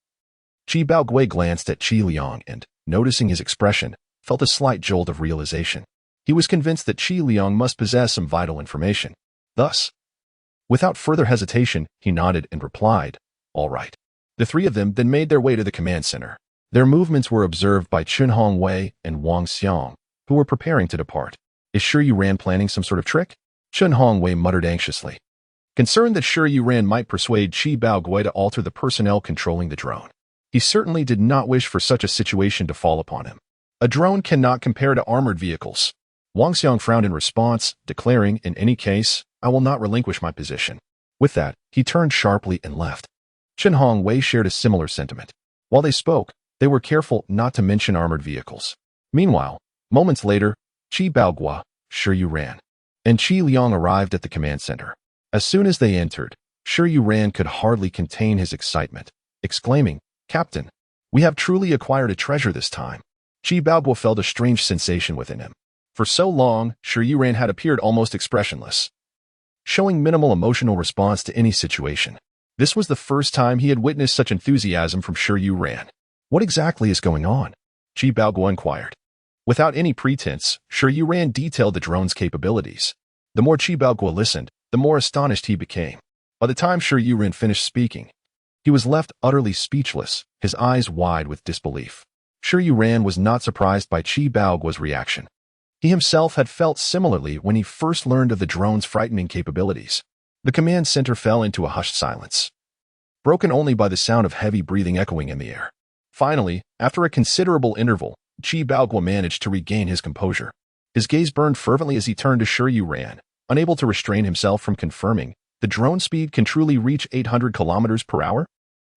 Chi Baohua glanced at Qi Liang and, noticing his expression, felt a slight jolt of realization. He was convinced that Qi Liang must possess some vital information. Thus, without further hesitation, he nodded and replied, "All right." The three of them then made their way to the command center. Their movements were observed by Chen Hongwei and Wang Xiang, who were preparing to depart. "Is Shuriwaran planning some sort of trick?" Chen Hongwei muttered anxiously, concerned that Shuriwaran might persuade Chi Baohua to alter the personnel controlling the drone. He certainly did not wish for such a situation to fall upon him. A drone cannot compare to armored vehicles. Wang Xiang frowned in response, declaring, "In any case, I will not relinquish my position." With that, he turned sharply and left. Chen Hongwei shared a similar sentiment. While they spoke, they were careful not to mention armored vehicles. Meanwhile, moments later, Chi Baohua, Shuriwaran, and Qi Liang arrived at the command center. As soon as they entered, Shuriwaran could hardly contain his excitement, exclaiming, "Captain, we have truly acquired a treasure this time." Chi Baohua felt a strange sensation within him. For so long, Shuriwaran had appeared almost expressionless. showing minimal emotional response to any situation. This was the first time he had witnessed such enthusiasm from Shi Ran. What exactly is going on? Chi Baoguo inquired. Without any pretense, Shi Ran detailed the drone's capabilities. The more Chi Baoguo listened, the more astonished he became. By the time Shi Ran finished speaking, he was left utterly speechless, his eyes wide with disbelief. Shi Ran was not surprised by Chi Baoguo's reaction. He himself had felt similarly when he first learned of the drone's frightening capabilities. The command center fell into a hushed silence, broken only by the sound of heavy breathing echoing in the air. Finally, after a considerable interval, Chi Baoguo managed to regain his composure. His gaze burned fervently as he turned to Shi Ran, unable to restrain himself from confirming, the drone speed can truly reach 800 kilometers per hour?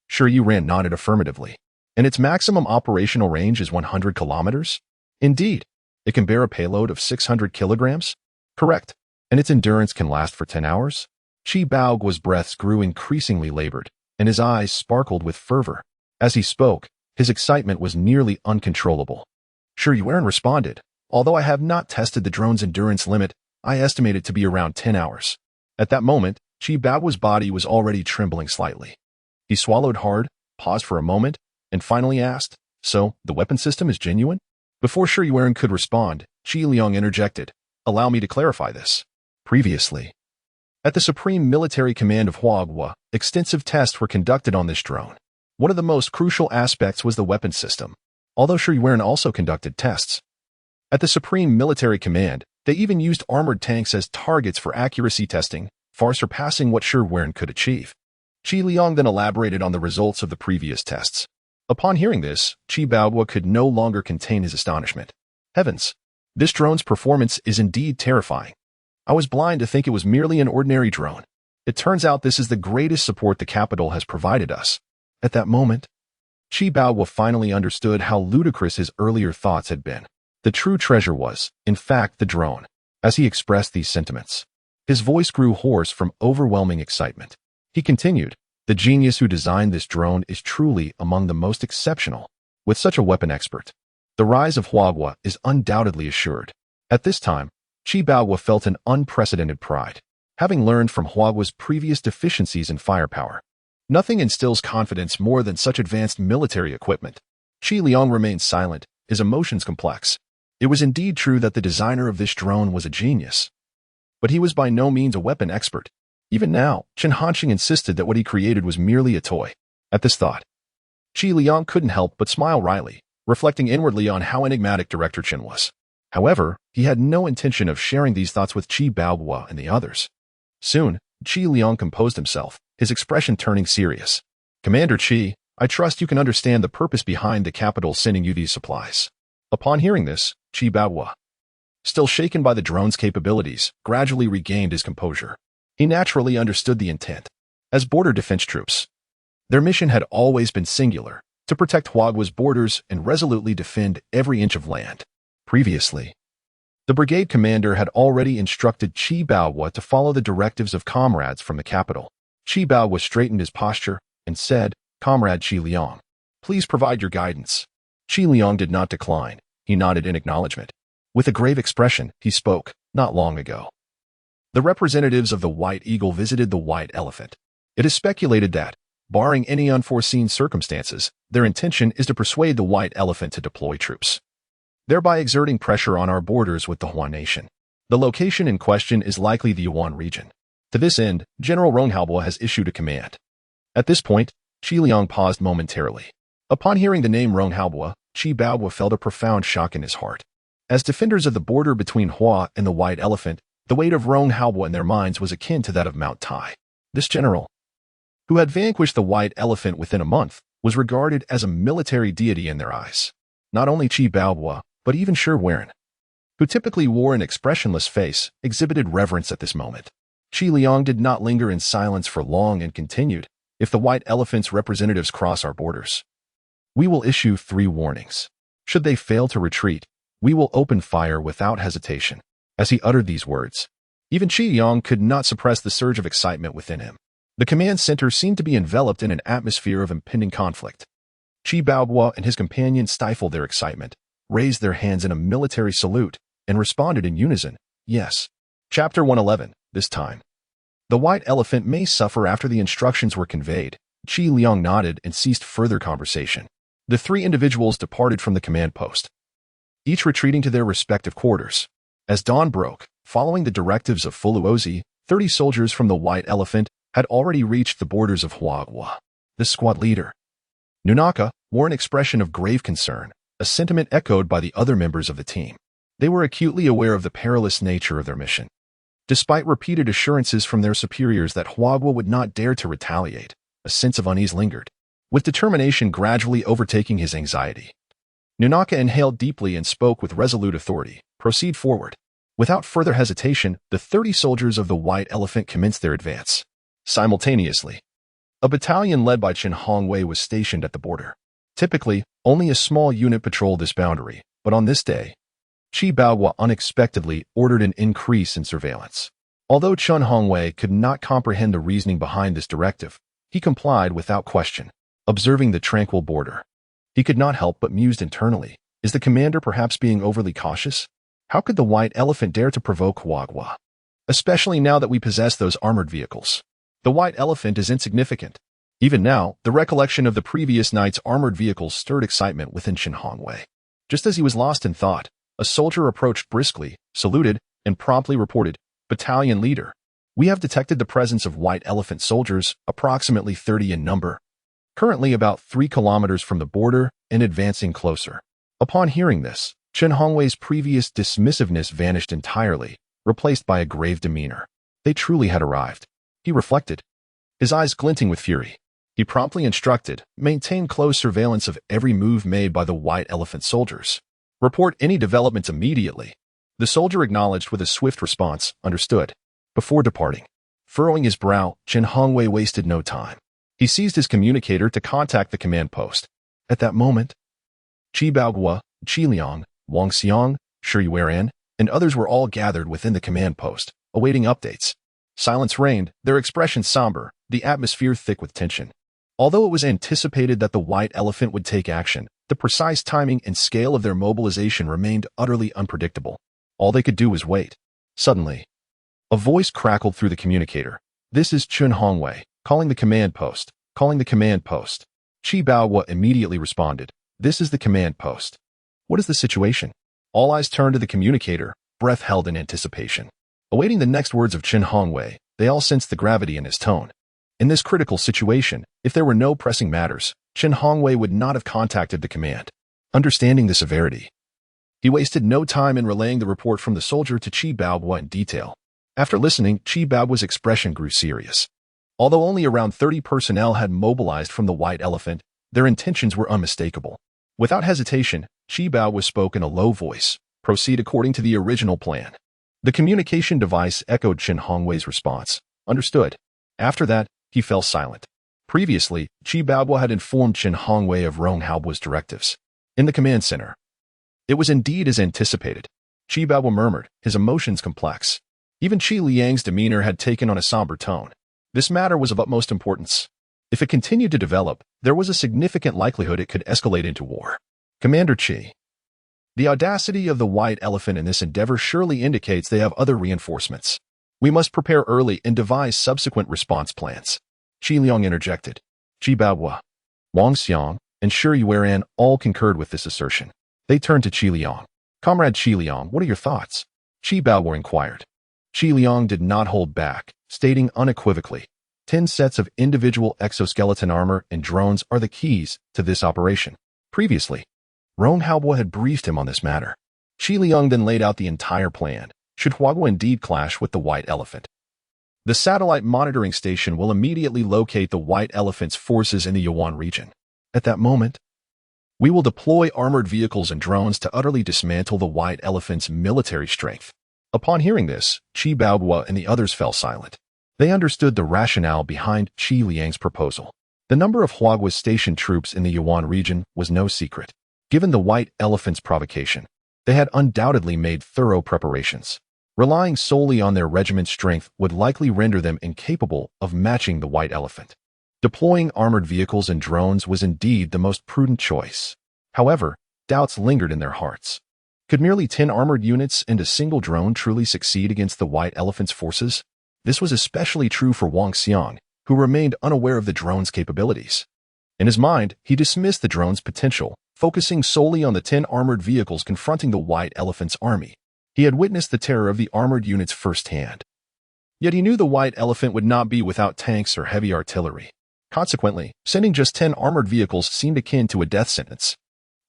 Shi Ran nodded affirmatively. And its maximum operational range is 100 kilometers? Indeed. It can bear a payload of 600 kilograms? Correct. And its endurance can last for 10 hours? Chi Baoguo's breaths grew increasingly labored, and his eyes sparkled with fervor. As he spoke, his excitement was nearly uncontrollable. Shi Ran responded, although I have not tested the drone's endurance limit, I estimate it to be around 10 hours. At that moment, Chi Baoguo's body was already trembling slightly. He swallowed hard, paused for a moment, and finally asked, so, the weapon system is genuine? Before Shi Ran could respond, Qi Liang interjected, allow me to clarify this. Previously, at the Supreme Military Command of Huagua, extensive tests were conducted on this drone. One of the most crucial aspects was the weapon system, although Shi Ran also conducted tests. At the Supreme Military Command, they even used armored tanks as targets for accuracy testing, far surpassing what Shi Ran could achieve. Qi Liang then elaborated on the results of the previous tests. Upon hearing this, Chi Baoguo could no longer contain his astonishment. Heavens! This drone's performance is indeed terrifying. I was blind to think it was merely an ordinary drone. It turns out this is the greatest support the capital has provided us. At that moment, Chi Baoguo finally understood how ludicrous his earlier thoughts had been. The true treasure was, in fact, the drone. As he expressed these sentiments, his voice grew hoarse from overwhelming excitement. He continued, the genius who designed this drone is truly among the most exceptional. With such a weapon expert, the rise of Huagua is undoubtedly assured. At this time, Chi Baoguo felt an unprecedented pride. Having learned from Huagua's previous deficiencies in firepower, nothing instills confidence more than such advanced military equipment. Qi Liang remained silent, his emotions complex. It was indeed true that the designer of this drone was a genius, but he was by no means a weapon expert. Even now, Chen Hanqing insisted that what he created was merely a toy. At this thought, Qi Liang couldn't help but smile wryly, reflecting inwardly on how enigmatic Director Chen was. However, he had no intention of sharing these thoughts with Chi Baoguo and the others. Soon, Qi Liang composed himself, his expression turning serious. Commander Qi, I trust you can understand the purpose behind the capital sending you these supplies. Upon hearing this, Chi Baoguo, still shaken by the drone's capabilities, gradually regained his composure. He naturally understood the intent. As border defense troops, their mission had always been singular, to protect Huagua's borders and resolutely defend every inch of land. Previously, the brigade commander had already instructed Chi Baoguo to follow the directives of comrades from the capital. Chi Baoguo straightened his posture and said, Comrade Qi Liang, please provide your guidance. Qi Liang did not decline. He nodded in acknowledgement. With a grave expression, he spoke, not long ago, the representatives of the White Eagle visited the White Elephant. It is speculated that, barring any unforeseen circumstances, their intention is to persuade the White Elephant to deploy troops, thereby exerting pressure on our borders with the Huan Nation. The location in question is likely the Yuan region. To this end, General Rong Haobo has issued a command. At this point, Qi Liang paused momentarily. Upon hearing the name Rong Haobo, Qi Baoguo felt a profound shock in his heart. As defenders of the border between Hua and the White Elephant, the weight of Rong Haobo in their minds was akin to that of Mount Tai. This general, who had vanquished the White Elephant within a month, was regarded as a military deity in their eyes. Not only Qi Baoguo, but even Shi Ran, who typically wore an expressionless face, exhibited reverence at this moment. Qi Liang did not linger in silence for long and continued, if the White Elephant's representatives cross our borders, we will issue 3 warnings. Should they fail to retreat, we will open fire without hesitation. As he uttered these words, even Qi Liang could not suppress the surge of excitement within him. The command center seemed to be enveloped in an atmosphere of impending conflict. Qi Baoguo and his companion stifled their excitement, raised their hands in a military salute, and responded in unison, yes. Chapter 111, this time, The white elephant may suffer after the instructions were conveyed. Qi Liang nodded and ceased further conversation. The three individuals departed from the command post, each retreating to their respective quarters. As dawn broke, following the directives of Fuluozi, 30 soldiers from the white elephant had already reached the borders of Huagua. The squad leader, Nunaka, wore an expression of grave concern, a sentiment echoed by the other members of the team. They were acutely aware of the perilous nature of their mission. Despite repeated assurances from their superiors that Huagua would not dare to retaliate, a sense of unease lingered, with determination gradually overtaking his anxiety. Nunaka inhaled deeply and spoke with resolute authority. Proceed forward. Without further hesitation, the 30 soldiers of the white elephant commenced their advance. Simultaneously, a battalion led by Chen Hongwei was stationed at the border. Typically, only a small unit patrolled this boundary, but on this day, Qi Baoguo unexpectedly ordered an increase in surveillance. Although Chen Hongwei could not comprehend the reasoning behind this directive, he complied without question, observing the tranquil border. He could not help but mused internally. Is the commander perhaps being overly cautious? How could the white elephant dare to provoke Huagua? Especially now that we possess those armored vehicles. The white elephant is insignificant. Even now, the recollection of the previous night's armored vehicles stirred excitement within Chen Hongwei. Just as he was lost in thought, a soldier approached briskly, saluted, and promptly reported, "Battalion leader, we have detected the presence of white elephant soldiers, approximately 30 in number, currently about 3 kilometers from the border and advancing closer." Upon hearing this, Chen Hongwei's previous dismissiveness vanished entirely, replaced by a grave demeanor. They truly had arrived. He reflected, his eyes glinting with fury. He promptly instructed, maintain close surveillance of every move made by the white elephant soldiers. Report any developments immediately. The soldier acknowledged with a swift response, understood. Before departing, furrowing his brow, Chen Hongwei wasted no time. He seized his communicator to contact the command post. At that moment, Qi Baoguo, Qi Liang, Wang Xiang, Shi Yueran, and others were all gathered within the command post, awaiting updates. Silence reigned, their expressions somber, the atmosphere thick with tension. Although it was anticipated that the white elephant would take action, the precise timing and scale of their mobilization remained utterly unpredictable. All they could do was wait. Suddenly, a voice crackled through the communicator. "This is Chen Hongwei, calling the command post, calling the command post." Qi Baoguo immediately responded, "This is the command post. What is the situation?" All eyes turned to the communicator, breath held in anticipation. Awaiting the next words of Chen Hongwei, they all sensed the gravity in his tone. In this critical situation, if there were no pressing matters, Chen Hongwei would not have contacted the command. Understanding the severity, he wasted no time in relaying the report from the soldier to Qi Baoguo in detail. After listening, Qi Baoguo's expression grew serious. Although only around 30 personnel had mobilized from the white elephant, their intentions were unmistakable. Without hesitation, Qi Baoguo spoke in a low voice, "Proceed according to the original plan." The communication device echoed Chen Hongwei's response, "Understood." After that, he fell silent. Previously, Qi Baoguo had informed Chen Hongwei of Rong Haobuo's directives. In the command center, it was indeed as anticipated. Qi Baoguo murmured, his emotions complex. Even Qi Liang's demeanor had taken on a somber tone. This matter was of utmost importance. If it continued to develop, there was a significant likelihood it could escalate into war. Commander Qi, the audacity of the white elephant in this endeavor surely indicates they have other reinforcements. We must prepare early and devise subsequent response plans. Qi Liang interjected. Qi Baoguo, Wang Xiang, and Shi Yueran all concurred with this assertion. They turned to Qi Liang. "Comrade Qi Liang, what are your thoughts?" Qi Baoguo inquired. Qi Liang did not hold back, stating unequivocally, 10 sets of individual exoskeleton armor and drones are the keys to this operation. Previously, Rong Haobuo had briefed him on this matter. Qi Liang then laid out the entire plan, should Huagua indeed clash with the white elephant. The satellite monitoring station will immediately locate the white elephant's forces in the Yuan region. At that moment, we will deploy armored vehicles and drones to utterly dismantle the white elephant's military strength. Upon hearing this, Qi Baoguo and the others fell silent. They understood the rationale behind Qi Liang's proposal. The number of Huagua's stationed troops in the Yuan region was no secret. Given the white elephant's provocation, they had undoubtedly made thorough preparations. Relying solely on their regiment's strength would likely render them incapable of matching the white elephant. Deploying armored vehicles and drones was indeed the most prudent choice. However, doubts lingered in their hearts. Could merely 10 armored units and a single drone truly succeed against the white elephant's forces? This was especially true for Wang Xiang, who remained unaware of the drone's capabilities. In his mind, he dismissed the drone's potential, focusing solely on the 10 armored vehicles confronting the White Elephant's army. He had witnessed the terror of the armored units firsthand. Yet he knew the White Elephant would not be without tanks or heavy artillery. Consequently, sending just 10 armored vehicles seemed akin to a death sentence.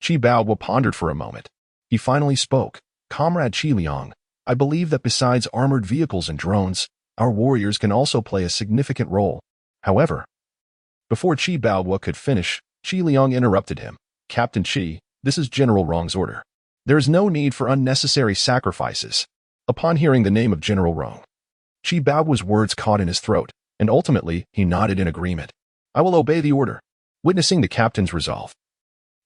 Qi Baobo pondered for a moment. He finally spoke. Comrade Qi Liang, I believe that besides armored vehicles and drones, our warriors can also play a significant role. However, before Qi Baobo could finish, Qi Liang interrupted him. Captain Qi, this is General Rong's order. There is no need for unnecessary sacrifices. Upon hearing the name of General Rong, Qi Baobo's words caught in his throat, and ultimately he nodded in agreement. I will obey the order. Witnessing the captain's resolve,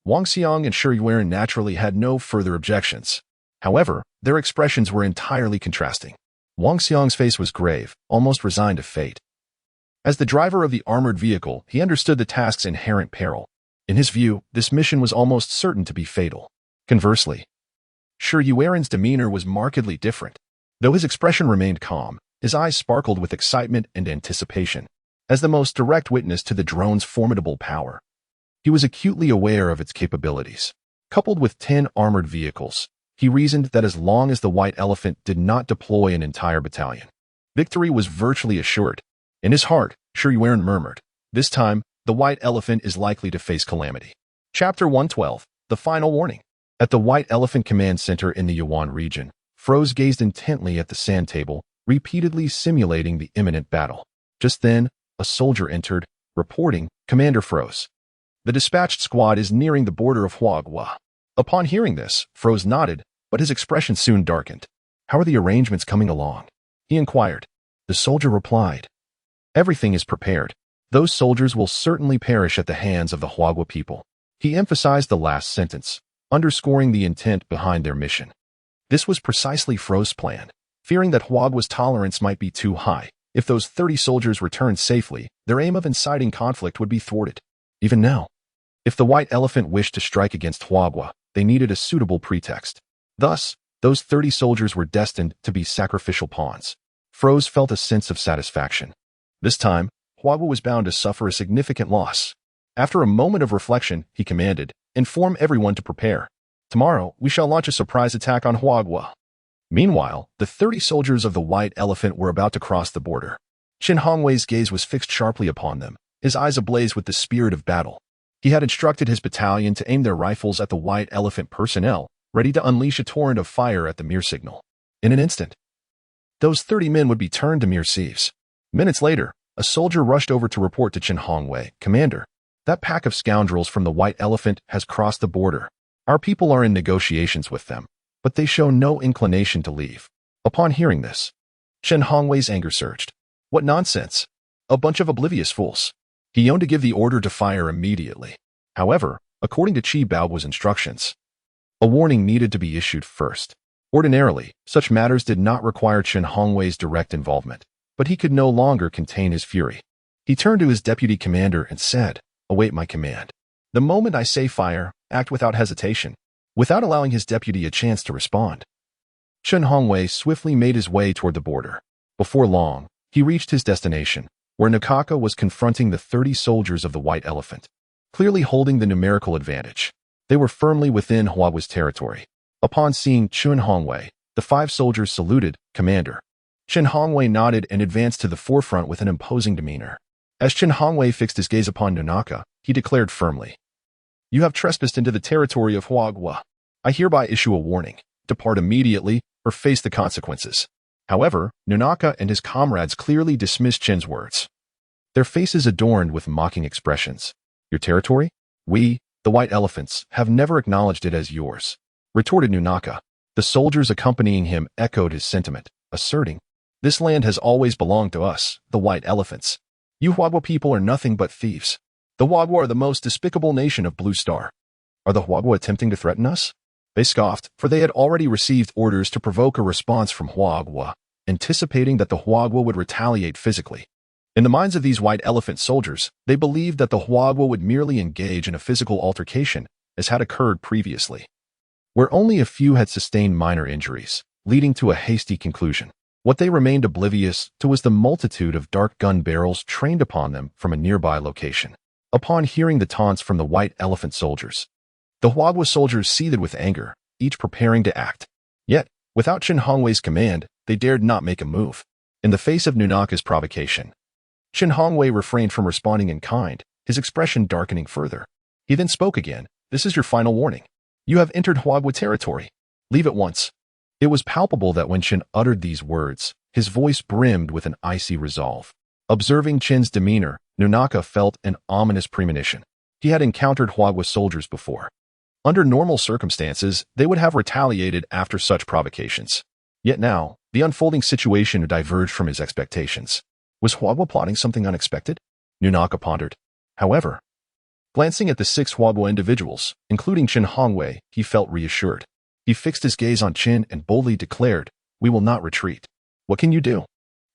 Wang Xiang and Shi Yuan naturally had no further objections. However, their expressions were entirely contrasting. Wang Xiang's face was grave, almost resigned to fate. As the driver of the armored vehicle, he understood the task's inherent peril. In his view, this mission was almost certain to be fatal. Conversely, Shi Yuan's demeanor was markedly different. Though his expression remained calm, his eyes sparkled with excitement and anticipation. As the most direct witness to the drone's formidable power, he was acutely aware of its capabilities. Coupled with 10 armored vehicles, he reasoned that as long as the White Elephant did not deploy an entire battalion, victory was virtually assured. In his heart, Shi Yuan murmured, this time, the White Elephant is likely to face calamity. Chapter 112, The Final Warning. At the White Elephant Command Center in the Yuan region, Froze gazed intently at the sand table, repeatedly simulating the imminent battle. Just then, a soldier entered, reporting, Commander Froze, the dispatched squad is nearing the border of Huagua. Upon hearing this, Froze nodded, but his expression soon darkened. How are the arrangements coming along? He inquired. The soldier replied, everything is prepared. Those soldiers will certainly perish at the hands of the Huagua people. He emphasized the last sentence, underscoring the intent behind their mission. This was precisely Froze's plan. Fearing that Huagua's tolerance might be too high, if those 30 soldiers returned safely, their aim of inciting conflict would be thwarted. Even now, if the White Elephant wished to strike against Huagua, they needed a suitable pretext. Thus, those 30 soldiers were destined to be sacrificial pawns. Froze felt a sense of satisfaction. This time, Huagua was bound to suffer a significant loss. After a moment of reflection, he commanded, inform everyone to prepare. Tomorrow, we shall launch a surprise attack on Huagua. Meanwhile, the 30 soldiers of the White Elephant were about to cross the border. Qin Hongwei's gaze was fixed sharply upon them, his eyes ablaze with the spirit of battle. He had instructed his battalion to aim their rifles at the White Elephant personnel, ready to unleash a torrent of fire at the mere signal. In an instant, those 30 men would be turned to mere sieves. Minutes later, a soldier rushed over to report to Qin Hongwei, Commander, that pack of scoundrels from the White Elephant has crossed the border. Our people are in negotiations with them, but they show no inclination to leave. Upon hearing this, Qin Hongwei's anger surged. What nonsense! A bunch of oblivious fools. He yearned to give the order to fire immediately. However, according to Qi Baobo's instructions, a warning needed to be issued first. Ordinarily, such matters did not require Qin Hongwei's direct involvement, but he could no longer contain his fury. He turned to his deputy commander and said, await my command. The moment I say fire, act without hesitation. Without allowing his deputy a chance to respond, Qin Hongwei swiftly made his way toward the border. Before long, he reached his destination, where Nakaka was confronting the 30 soldiers of the White Elephant, clearly holding the numerical advantage. They were firmly within Huagua's territory. Upon seeing Qin Hongwei, the 5 soldiers saluted, Commander. Qin Hongwei nodded and advanced to the forefront with an imposing demeanor. As Qin Hongwei fixed his gaze upon Nonaka, he declared firmly, you have trespassed into the territory of Huagua. I hereby issue a warning. Depart immediately or face the consequences. However, Nonaka and his comrades clearly dismissed Qin's words, their faces adorned with mocking expressions. Your territory? We, the White Elephants, have never acknowledged it as yours, retorted Nonaka. The soldiers accompanying him echoed his sentiment, asserting, this land has always belonged to us, the White Elephants. You Huagua people are nothing but thieves. The Huagua are the most despicable nation of Blue Star. Are the Huagua attempting to threaten us? They scoffed, for they had already received orders to provoke a response from Huagua, anticipating that the Huagua would retaliate physically. In the minds of these White Elephant soldiers, they believed that the Huagua would merely engage in a physical altercation, as had occurred previously, where only a few had sustained minor injuries, leading to a hasty conclusion. What they remained oblivious to was the multitude of dark gun barrels trained upon them from a nearby location. Upon hearing the taunts from the white elephant soldiers, the Huagwa soldiers seethed with anger, each preparing to act. Yet, without Chen Hongwei's command, they dared not make a move. In the face of Nunaka's provocation, Chen Hongwei refrained from responding in kind, his expression darkening further. He then spoke again. "This is your final warning. You have entered Huagwa territory. Leave at once." It was palpable that when Chen uttered these words, his voice brimmed with an icy resolve. Observing Chen's demeanor, Nunaka felt an ominous premonition. He had encountered Huagwa soldiers before. Under normal circumstances, they would have retaliated after such provocations. Yet now, the unfolding situation diverged from his expectations. Was Huagwa plotting something unexpected? Nunaka pondered. However, glancing at the 6 Huagwa individuals, including Chen Hongwei, he felt reassured. He fixed his gaze on Chen and boldly declared, "We will not retreat." "What can you do?"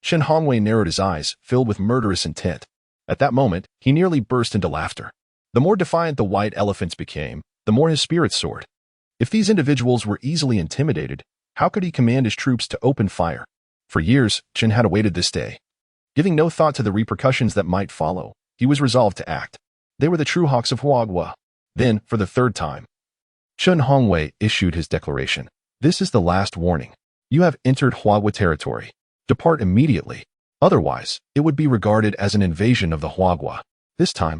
Chen Hongwei narrowed his eyes, filled with murderous intent. At that moment, he nearly burst into laughter. The more defiant the white elephants became, the more his spirits soared. If these individuals were easily intimidated, how could he command his troops to open fire? For years, Chen had awaited this day. Giving no thought to the repercussions that might follow, he was resolved to act. They were the true hawks of Huagwa. Then, for the 3rd time, Chen Hongwei issued his declaration. "This is the last warning. You have entered Huagwa territory. Depart immediately. Otherwise, it would be regarded as an invasion of the Huagwa." This time,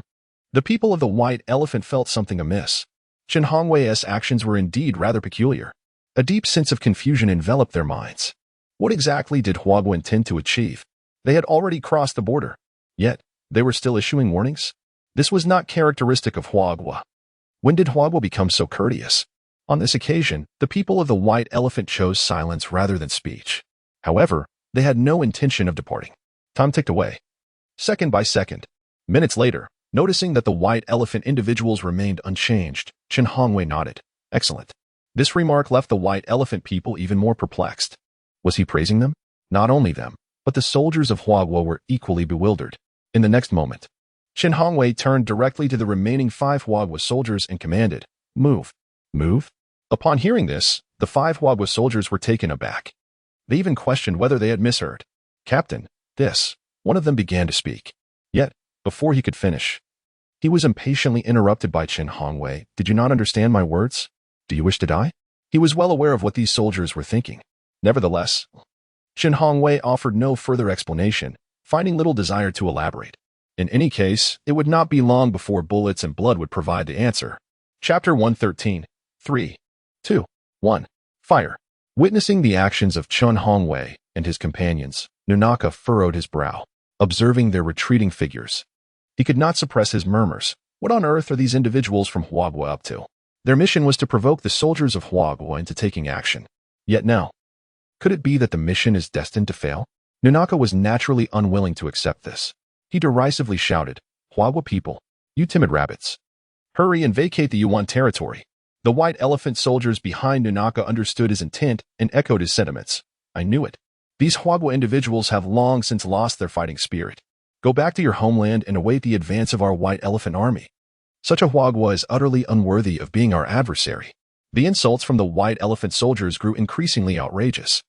the people of the white elephant felt something amiss. Chen Hongwei's actions were indeed rather peculiar. A deep sense of confusion enveloped their minds. What exactly did Huagwa intend to achieve? They had already crossed the border. Yet, they were still issuing warnings? This was not characteristic of Huagwa. When did Huagwa become so courteous? On this occasion, the people of the white elephant chose silence rather than speech. However, they had no intention of departing. Time ticked away. Second by second. Minutes later, noticing that the white elephant individuals remained unchanged, Chen Hongwei nodded. "Excellent." This remark left the white elephant people even more perplexed. Was he praising them? Not only them, but the soldiers of Huagwa were equally bewildered. In the next moment, Chen Hongwei turned directly to the remaining 5 Huagwa soldiers and commanded, "Move." "Move?" Upon hearing this, the 5 Huagwa soldiers were taken aback. They even questioned whether they had misheard. "Captain, this." One of them began to speak. Yet, before he could finish, he was impatiently interrupted by Chen Hongwei. "Did you not understand my words? Do you wish to die?" He was well aware of what these soldiers were thinking. Nevertheless, Chen Hongwei offered no further explanation, finding little desire to elaborate. In any case, it would not be long before bullets and blood would provide the answer. Chapter 113. 3, 2, 1. Fire. Witnessing the actions of Chen Hongwei and his companions, Nunaka furrowed his brow, observing their retreating figures. He could not suppress his murmurs. What on earth are these individuals from Huagwa up to? Their mission was to provoke the soldiers of Huagwa into taking action. Yet now, could it be that the mission is destined to fail? Nunaka was naturally unwilling to accept this. He derisively shouted, "Huagwa people, you timid rabbits. Hurry and vacate the Yuan territory." The white elephant soldiers behind Nunaka understood his intent and echoed his sentiments. "I knew it. These Huagwa individuals have long since lost their fighting spirit. Go back to your homeland and await the advance of our white elephant army. Such a Huagwa is utterly unworthy of being our adversary." The insults from the white elephant soldiers grew increasingly outrageous.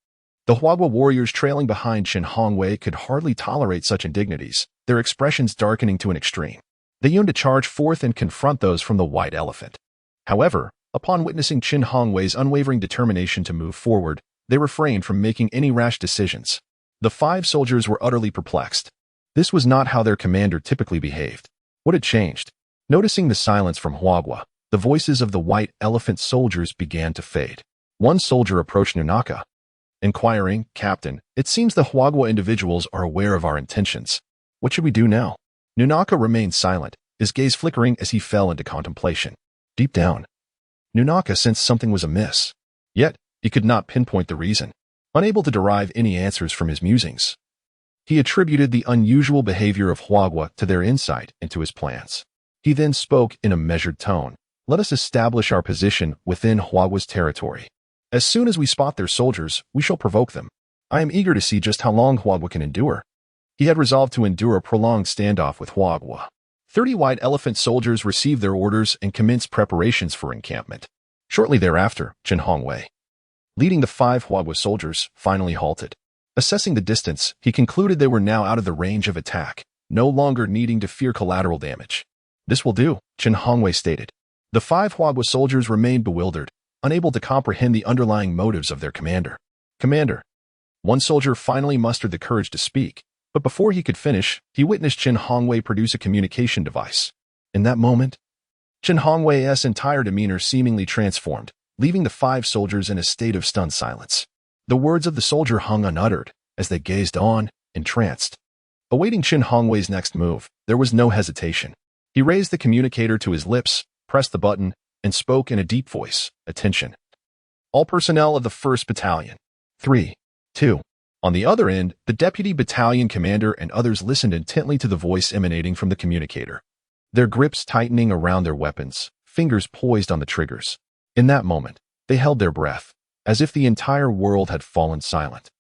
The Huagwa warriors trailing behind Chen Hongwei could hardly tolerate such indignities, their expressions darkening to an extreme. They yearned to charge forth and confront those from the white elephant. However, upon witnessing Chen Hongwei's unwavering determination to move forward, they refrained from making any rash decisions. The 5 soldiers were utterly perplexed. This was not how their commander typically behaved. What had changed? Noticing the silence from Huagwa, the voices of the white elephant soldiers began to fade. One soldier approached Nunaka, inquiring, "Captain, it seems the Huagwa individuals are aware of our intentions. What should we do now?" Nunaka remained silent, his gaze flickering as he fell into contemplation. Deep down, Nunaka sensed something was amiss. Yet, he could not pinpoint the reason. Unable to derive any answers from his musings, he attributed the unusual behavior of Huagwa to their insight into his plans. He then spoke in a measured tone. "Let us establish our position within Huagwa's territory. As soon as we spot their soldiers, we shall provoke them. I am eager to see just how long Huagwa can endure." He had resolved to endure a prolonged standoff with Huagwa. 30 white elephant soldiers received their orders and commenced preparations for encampment. Shortly thereafter, Chen Hongwei, leading the 5 Huagwa soldiers, finally halted. Assessing the distance, he concluded they were now out of the range of attack, no longer needing to fear collateral damage. "This will do," Chen Hongwei stated. The 5 Huagua soldiers remained bewildered, unable to comprehend the underlying motives of their commander. "Commander." One soldier finally mustered the courage to speak, but before he could finish, he witnessed Chen Hongwei produce a communication device. In that moment, Chen Hongwei's entire demeanor seemingly transformed, leaving the 5 soldiers in a state of stunned silence. The words of the soldier hung unuttered as they gazed on, entranced. Awaiting Chen Hongwei's next move, there was no hesitation. He raised the communicator to his lips, pressed the button, and spoke in a deep voice. "Attention. All personnel of the 1st Battalion. 3, 2. On the other end, the deputy battalion commander and others listened intently to the voice emanating from the communicator, their grips tightening around their weapons, fingers poised on the triggers. In that moment, they held their breath, as if the entire world had fallen silent,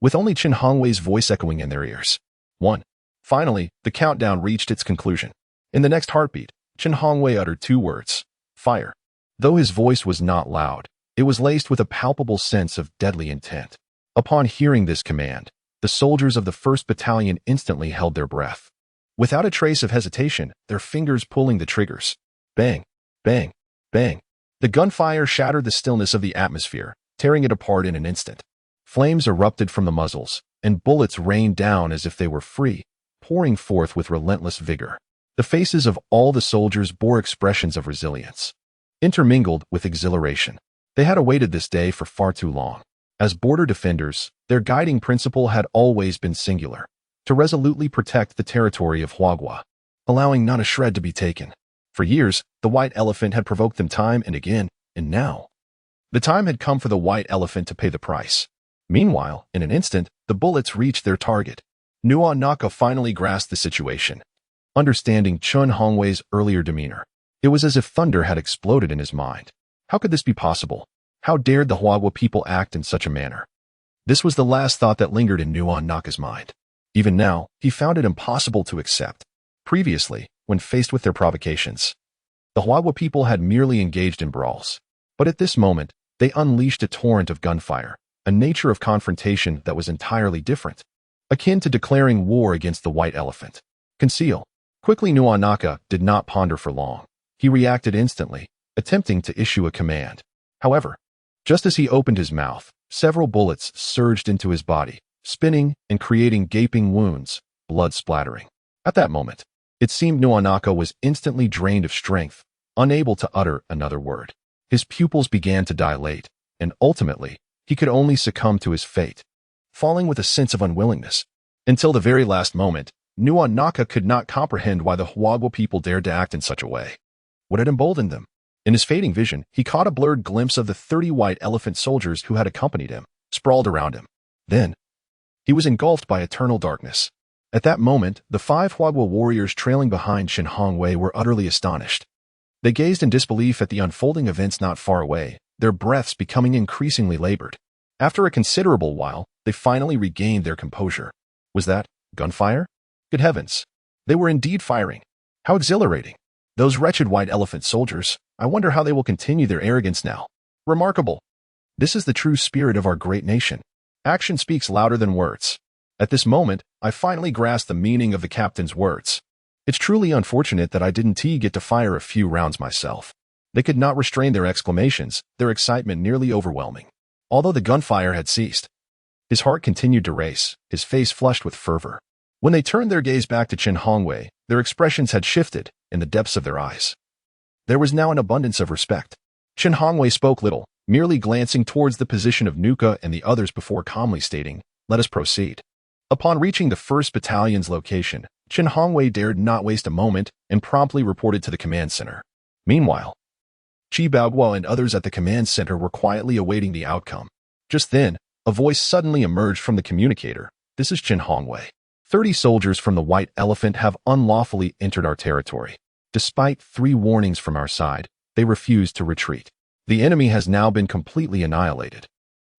with only Chen Hongwei's voice echoing in their ears. 1. Finally, the countdown reached its conclusion. In the next heartbeat, Chen Hongwei uttered 2 words: "Fire." Though his voice was not loud, it was laced with a palpable sense of deadly intent. Upon hearing this command, the soldiers of the 1st Battalion instantly held their breath, without a trace of hesitation, their fingers pulling the triggers. Bang, bang, bang. The gunfire shattered the stillness of the atmosphere, tearing it apart in an instant. Flames erupted from the muzzles, and bullets rained down as if they were free, pouring forth with relentless vigor. The faces of all the soldiers bore expressions of resilience, intermingled with exhilaration. They had awaited this day for far too long. As border defenders, their guiding principle had always been singular: to resolutely protect the territory of Huagua, allowing not a shred to be taken. For years, the white elephant had provoked them time and again, and now the time had come for the white elephant to pay the price. Meanwhile, in an instant, the bullets reached their target. Nuo Naka finally grasped the situation. Understanding Chen Hongwei's earlier demeanor, it was as if thunder had exploded in his mind. How could this be possible? How dared the Huagua people act in such a manner? This was the last thought that lingered in Nuo Naka's mind. Even now, he found it impossible to accept. Previously, when faced with their provocations, the Huagua people had merely engaged in brawls. But at this moment, they unleashed a torrent of gunfire, a nature of confrontation that was entirely different, akin to declaring war against the white elephant. "Conceal." Quickly, Nuo Naka did not ponder for long. He reacted instantly, attempting to issue a command. However, just as he opened his mouth, several bullets surged into his body, spinning and creating gaping wounds, blood splattering. At that moment, it seemed Nuo Naka was instantly drained of strength, unable to utter another word. His pupils began to dilate, and ultimately, he could only succumb to his fate, falling with a sense of unwillingness. Until the very last moment, Nuo Naka could not comprehend why the Huagua people dared to act in such a way. What had emboldened them? In his fading vision, he caught a blurred glimpse of the 30 white elephant soldiers who had accompanied him, sprawled around him. Then, he was engulfed by eternal darkness. At that moment, the 5 Huagua warriors trailing behind Chen Hongwei were utterly astonished. They gazed in disbelief at the unfolding events not far away, their breaths becoming increasingly labored. After a considerable while, they finally regained their composure. Was that gunfire? Good heavens! They were indeed firing. How exhilarating! Those wretched white elephant soldiers, I wonder how they will continue their arrogance now. Remarkable! This is the true spirit of our great nation. Action speaks louder than words. At this moment, I finally grasped the meaning of the captain's words. It's truly unfortunate that I didn't get to fire a few rounds myself. They could not restrain their exclamations, their excitement nearly overwhelming. Although the gunfire had ceased, his heart continued to race, his face flushed with fervor. When they turned their gaze back to Chen Hongwei, their expressions had shifted in the depths of their eyes. There was now an abundance of respect. Chen Hongwei spoke little, merely glancing towards the position of Nuka and the others before calmly stating, "Let us proceed." Upon reaching the 1st Battalion's location, Chen Hongwei dared not waste a moment and promptly reported to the command center. Meanwhile, Chi Baoguo and others at the command center were quietly awaiting the outcome. Just then, a voice suddenly emerged from the communicator. "This is Chen Hongwei. 30 soldiers from the White Elephant have unlawfully entered our territory. Despite 3 warnings from our side, they refused to retreat. The enemy has now been completely annihilated."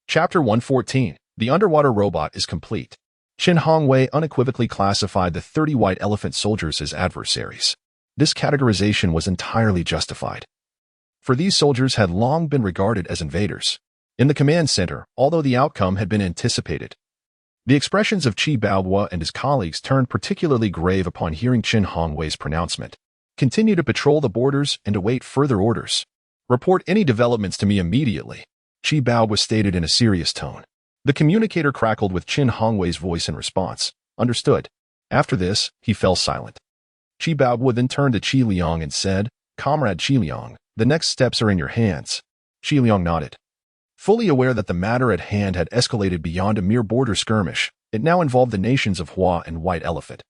Chapter 114. The underwater robot is complete. Chen Hongwei unequivocally classified the 30 White Elephant soldiers as adversaries. This categorization was entirely justified, for these soldiers had long been regarded as invaders. In the command center, although the outcome had been anticipated, The expressions of Chi Baohua and his colleagues turned particularly grave upon hearing Qin Hongwei's pronouncement. Continue to patrol the borders and await further orders. Report any developments to me immediately, Chi Baohua stated in a serious tone. The communicator crackled with Qin Hongwei's voice in response. Understood. After this, he fell silent. Chi Baohua then turned to Qi Liang and said, Comrade Qi Liang, the next steps are in your hands. Qi Liang nodded. Fully aware that the matter at hand had escalated beyond a mere border skirmish, it now involved the nations of Hua and White Elephant,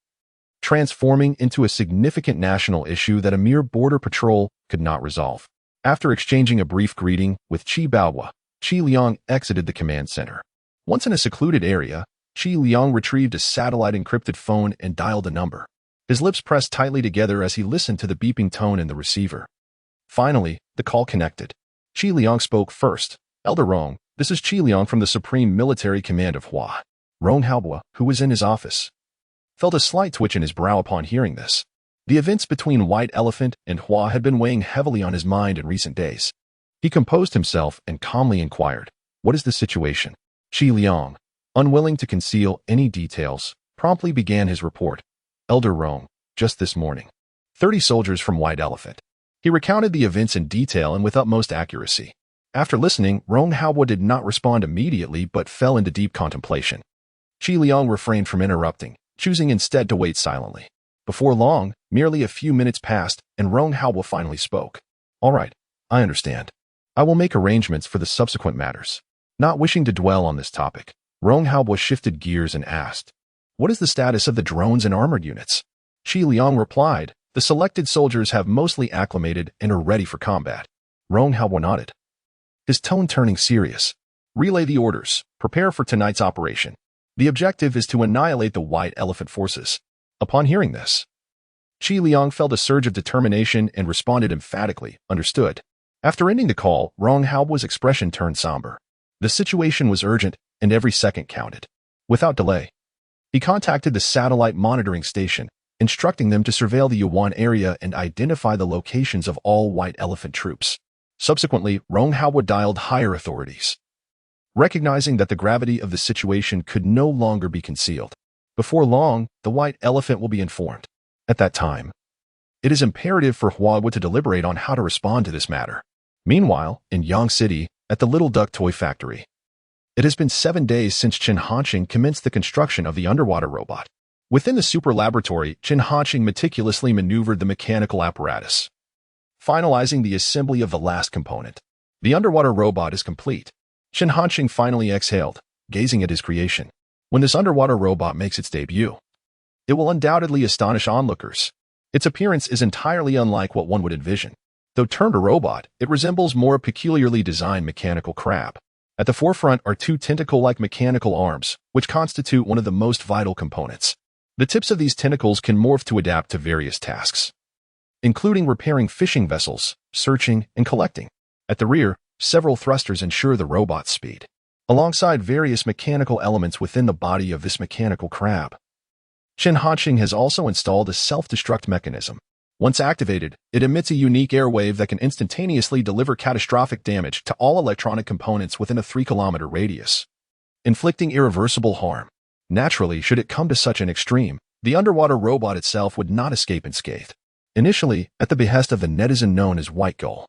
transforming into a significant national issue that a mere border patrol could not resolve. After exchanging a brief greeting with Chi Baohua, Qi Liang exited the command center. Once in a secluded area, Qi Liang retrieved a satellite-encrypted phone and dialed a number. His lips pressed tightly together as he listened to the beeping tone in the receiver. Finally, the call connected. Qi Liang spoke first. Elder Rong, this is Qi Liang from the Supreme Military Command of Hua. Rong Haobo, who was in his office, felt a slight twitch in his brow upon hearing this. The events between White Elephant and Hua had been weighing heavily on his mind in recent days. He composed himself and calmly inquired, What is the situation? Qi Liang, unwilling to conceal any details, promptly began his report. Elder Rong, just this morning, 30 soldiers from White Elephant. He recounted the events in detail and with utmost accuracy. After listening, Rong Haobo did not respond immediately but fell into deep contemplation. Qi Liang refrained from interrupting, choosing instead to wait silently. Before long, merely a few minutes passed, and Rong Haobo finally spoke. All right, I understand. I will make arrangements for the subsequent matters. Not wishing to dwell on this topic, Rong Haobo shifted gears and asked, What is the status of the drones and armored units? Qi Liang replied, The selected soldiers have mostly acclimated and are ready for combat. Rong Haobo nodded, his tone turning serious. Relay the orders. Prepare for tonight's operation. The objective is to annihilate the White Elephant forces. Upon hearing this, Qi Liang felt a surge of determination and responded emphatically, Understood. After ending the call, Rong Haobo's expression turned somber. The situation was urgent, and every second counted. Without delay, he contacted the satellite monitoring station, instructing them to surveil the Yuan area and identify the locations of all White Elephant troops. Subsequently, Rong Haobo dialed higher authorities, recognizing that the gravity of the situation could no longer be concealed. Before long, the White Elephant will be informed. At that time, it is imperative for Huawei to deliberate on how to respond to this matter. Meanwhile, in Yang City, at the Little Duck Toy Factory, it has been 7 days since Qin Hanqing commenced the construction of the underwater robot. Within the super laboratory, Qin Hanqing meticulously maneuvered the mechanical apparatus, finalizing the assembly of the last component. The underwater robot is complete. Qin Hanqing finally exhaled, gazing at his creation. When this underwater robot makes its debut, it will undoubtedly astonish onlookers. Its appearance is entirely unlike what one would envision. Though termed a robot, it resembles more peculiarly designed mechanical crab. At the forefront are 2 tentacle-like mechanical arms, which constitute one of the most vital components. The tips of these tentacles can morph to adapt to various tasks, including repairing fishing vessels, searching, and collecting. At the rear, several thrusters ensure the robot's speed, alongside various mechanical elements within the body of this mechanical crab. Qin Hanqing has also installed a self-destruct mechanism. Once activated, it emits a unique airwave that can instantaneously deliver catastrophic damage to all electronic components within a 3-kilometer radius, inflicting irreversible harm. Naturally, should it come to such an extreme, the underwater robot itself would not escape unscathed. Initially, at the behest of the netizen known as White Gull,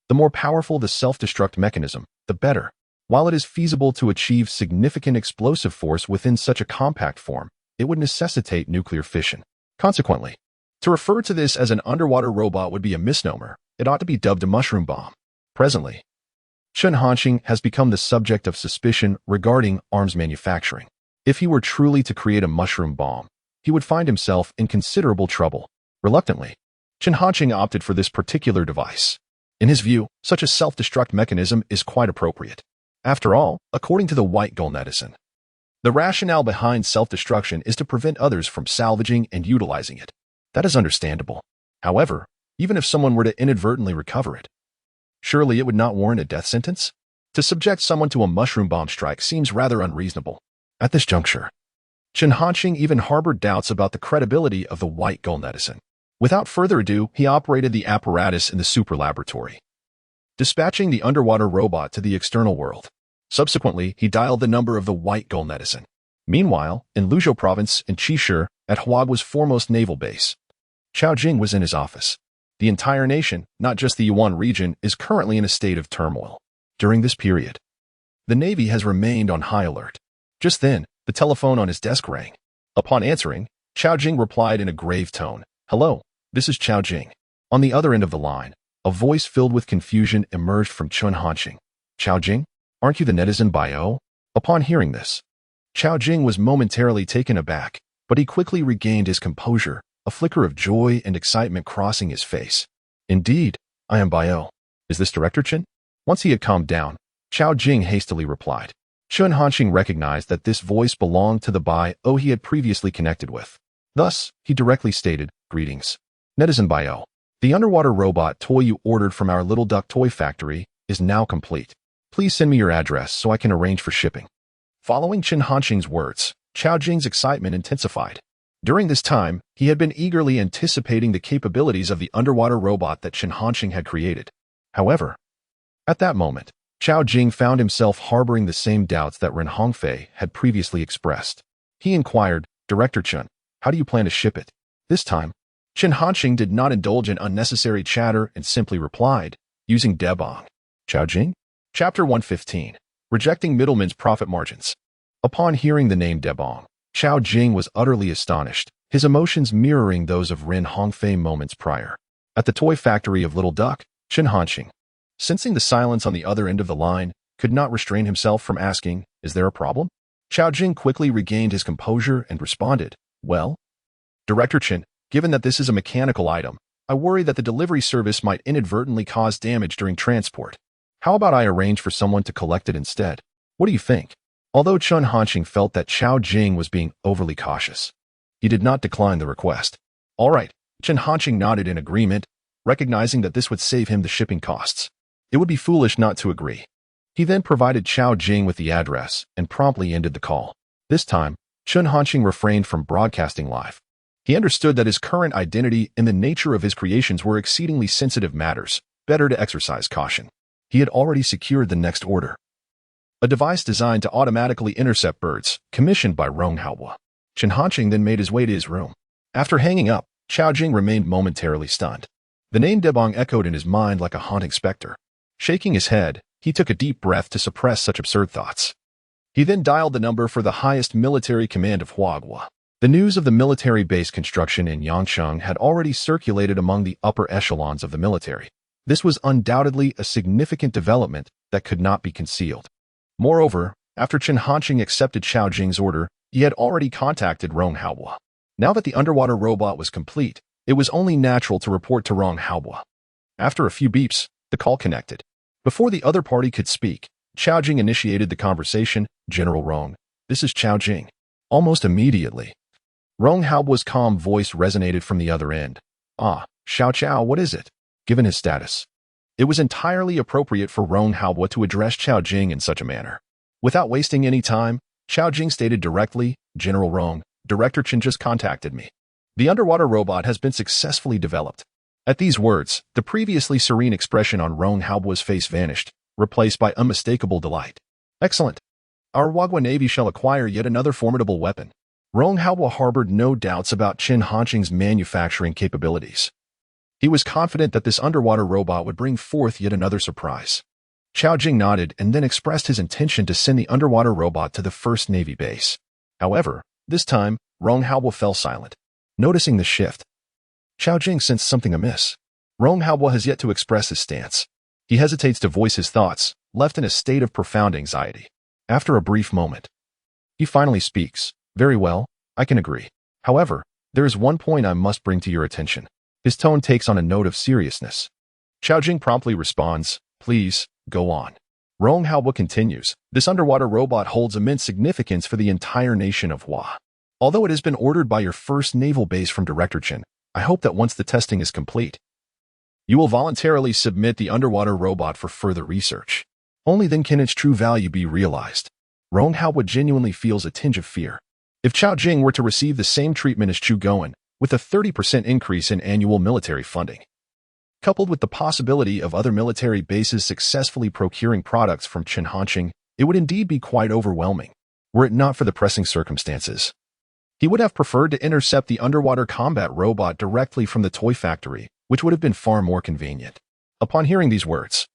the more powerful the self-destruct mechanism, the better. While it is feasible to achieve significant explosive force within such a compact form, it would necessitate nuclear fission. Consequently, to refer to this as an underwater robot would be a misnomer. It ought to be dubbed a mushroom bomb. Presently, Qin Hanqing has become the subject of suspicion regarding arms manufacturing. If he were truly to create a mushroom bomb, he would find himself in considerable trouble. Reluctantly, Qin Hanqing opted for this particular device. In his view, such a self-destruct mechanism is quite appropriate. After all, according to the White Gull netizen, the rationale behind self-destruction is to prevent others from salvaging and utilizing it. That is understandable. However, even if someone were to inadvertently recover it, surely it would not warrant a death sentence? To subject someone to a mushroom bomb strike seems rather unreasonable. At this juncture, Qin Hanqing even harbored doubts about the credibility of the White Gull netizen. Without further ado, he operated the apparatus in the super laboratory, dispatching the underwater robot to the external world. Subsequently, he dialed the number of the White Gull netizen. Meanwhile, in Luzhou province in Qishir, at Huagua's foremost naval base, Qiao Jing was in his office. The entire nation, not just the Yuan region, is currently in a state of turmoil. During this period, the Navy has remained on high alert. Just then, the telephone on his desk rang. Upon answering, Qiao Jing replied in a grave tone, "Hello, this is Qiao Jing." On the other end of the line, a voice filled with confusion emerged from Chun Hanqing. "Qiao Jing, aren't you the netizen bio?" Upon hearing this, Qiao Jing was momentarily taken aback, but he quickly regained his composure, a flicker of joy and excitement crossing his face. "Indeed, I am bio. Is this Director Chen?" Once he had calmed down, Qiao Jing hastily replied. Chun Hanqing recognized that this voice belonged to the bio he had previously connected with. Thus, he directly stated, "Greetings, netizen bio. The underwater robot toy you ordered from our Little Duck Toy Factory is now complete. Please send me your address so I can arrange for shipping." Following Chun Hanqing's words, Qiao Jing's excitement intensified. During this time, he had been eagerly anticipating the capabilities of the underwater robot that Chun Hanqing had created. However, at that moment, Qiao Jing found himself harboring the same doubts that Ren Hongfei had previously expressed. He inquired, "Director Chun, how do you plan to ship it?" This time, Chun Hanqing did not indulge in unnecessary chatter and simply replied, using Debong. Qiao Jing? Chapter 115. Rejecting Middlemen's Profit Margins. Upon hearing the name Debong, Qiao Jing was utterly astonished, his emotions mirroring those of Ren Hongfei moments prior. At the toy factory of Little Duck, Chun Hanqing, sensing the silence on the other end of the line, could not restrain himself from asking, "Is there a problem?" Qiao Jing quickly regained his composure and responded, "Well, Director Chen, given that this is a mechanical item, I worry that the delivery service might inadvertently cause damage during transport. How about I arrange for someone to collect it instead? What do you think?" Although Chun Hanqing felt that Qiao Jing was being overly cautious, he did not decline the request. "All right," Chun Hanqing nodded in agreement, recognizing that this would save him the shipping costs. It would be foolish not to agree. He then provided Qiao Jing with the address and promptly ended the call. This time, Chun Hanqing refrained from broadcasting live. He understood that his current identity and the nature of his creations were exceedingly sensitive matters, better to exercise caution. He had already secured the next order. A device designed to automatically intercept birds, commissioned by Rong Haobo. Chun Hanqing then made his way to his room. After hanging up, Qiao Jing remained momentarily stunned. The name Debong echoed in his mind like a haunting specter. Shaking his head, he took a deep breath to suppress such absurd thoughts. He then dialed the number for the highest military command of Huagua. The news of the military base construction in Yangcheng had already circulated among the upper echelons of the military. This was undoubtedly a significant development that could not be concealed. Moreover, after Chun Hanqing accepted Qiao Jing's order, he had already contacted Rong Haobo. Now that the underwater robot was complete, it was only natural to report to Rong Haobo. After a few beeps, the call connected. Before the other party could speak, Qiao Jing initiated the conversation. "General Rong, this is Qiao Jing." Almost immediately, Rong Haobo's calm voice resonated from the other end. "Ah, Xiao, what is it?" Given his status, it was entirely appropriate for Rong Haobo to address Qiao Jing in such a manner. Without wasting any time, Qiao Jing stated directly, "General Rong, Director Chen just contacted me. The underwater robot has been successfully developed." At these words, the previously serene expression on Rong Haobo's face vanished, replaced by unmistakable delight. "Excellent. Our Huagua Navy shall acquire yet another formidable weapon." Rong Haobo harbored no doubts about Chun Hanqing's manufacturing capabilities. He was confident that this underwater robot would bring forth yet another surprise. Qiao Jing nodded and then expressed his intention to send the underwater robot to the first Navy base. However, this time, Rong Haobo fell silent. Noticing the shift, Qiao Jing sensed something amiss. Rong Haobo has yet to express his stance. He hesitates to voice his thoughts, left in a state of profound anxiety. After a brief moment, he finally speaks. "Very well, I can agree. However, there is one point I must bring to your attention." His tone takes on a note of seriousness. Qiao Jing promptly responds, "Please, go on." Rong Haobo continues, "This underwater robot holds immense significance for the entire nation of Hua. Although it has been ordered by your first naval base from Director Chen, I hope that once the testing is complete, you will voluntarily submit the underwater robot for further research. Only then can its true value be realized." Rong Haobo genuinely feels a tinge of fear. If Qiao Jing were to receive the same treatment as Chu Goen, with a 30% increase in annual military funding, coupled with the possibility of other military bases successfully procuring products from Chun Hanqing, it would indeed be quite overwhelming. were it not for the pressing circumstances. He would have preferred to intercept the underwater combat robot directly from the toy factory, which would have been far more convenient. Upon hearing these words,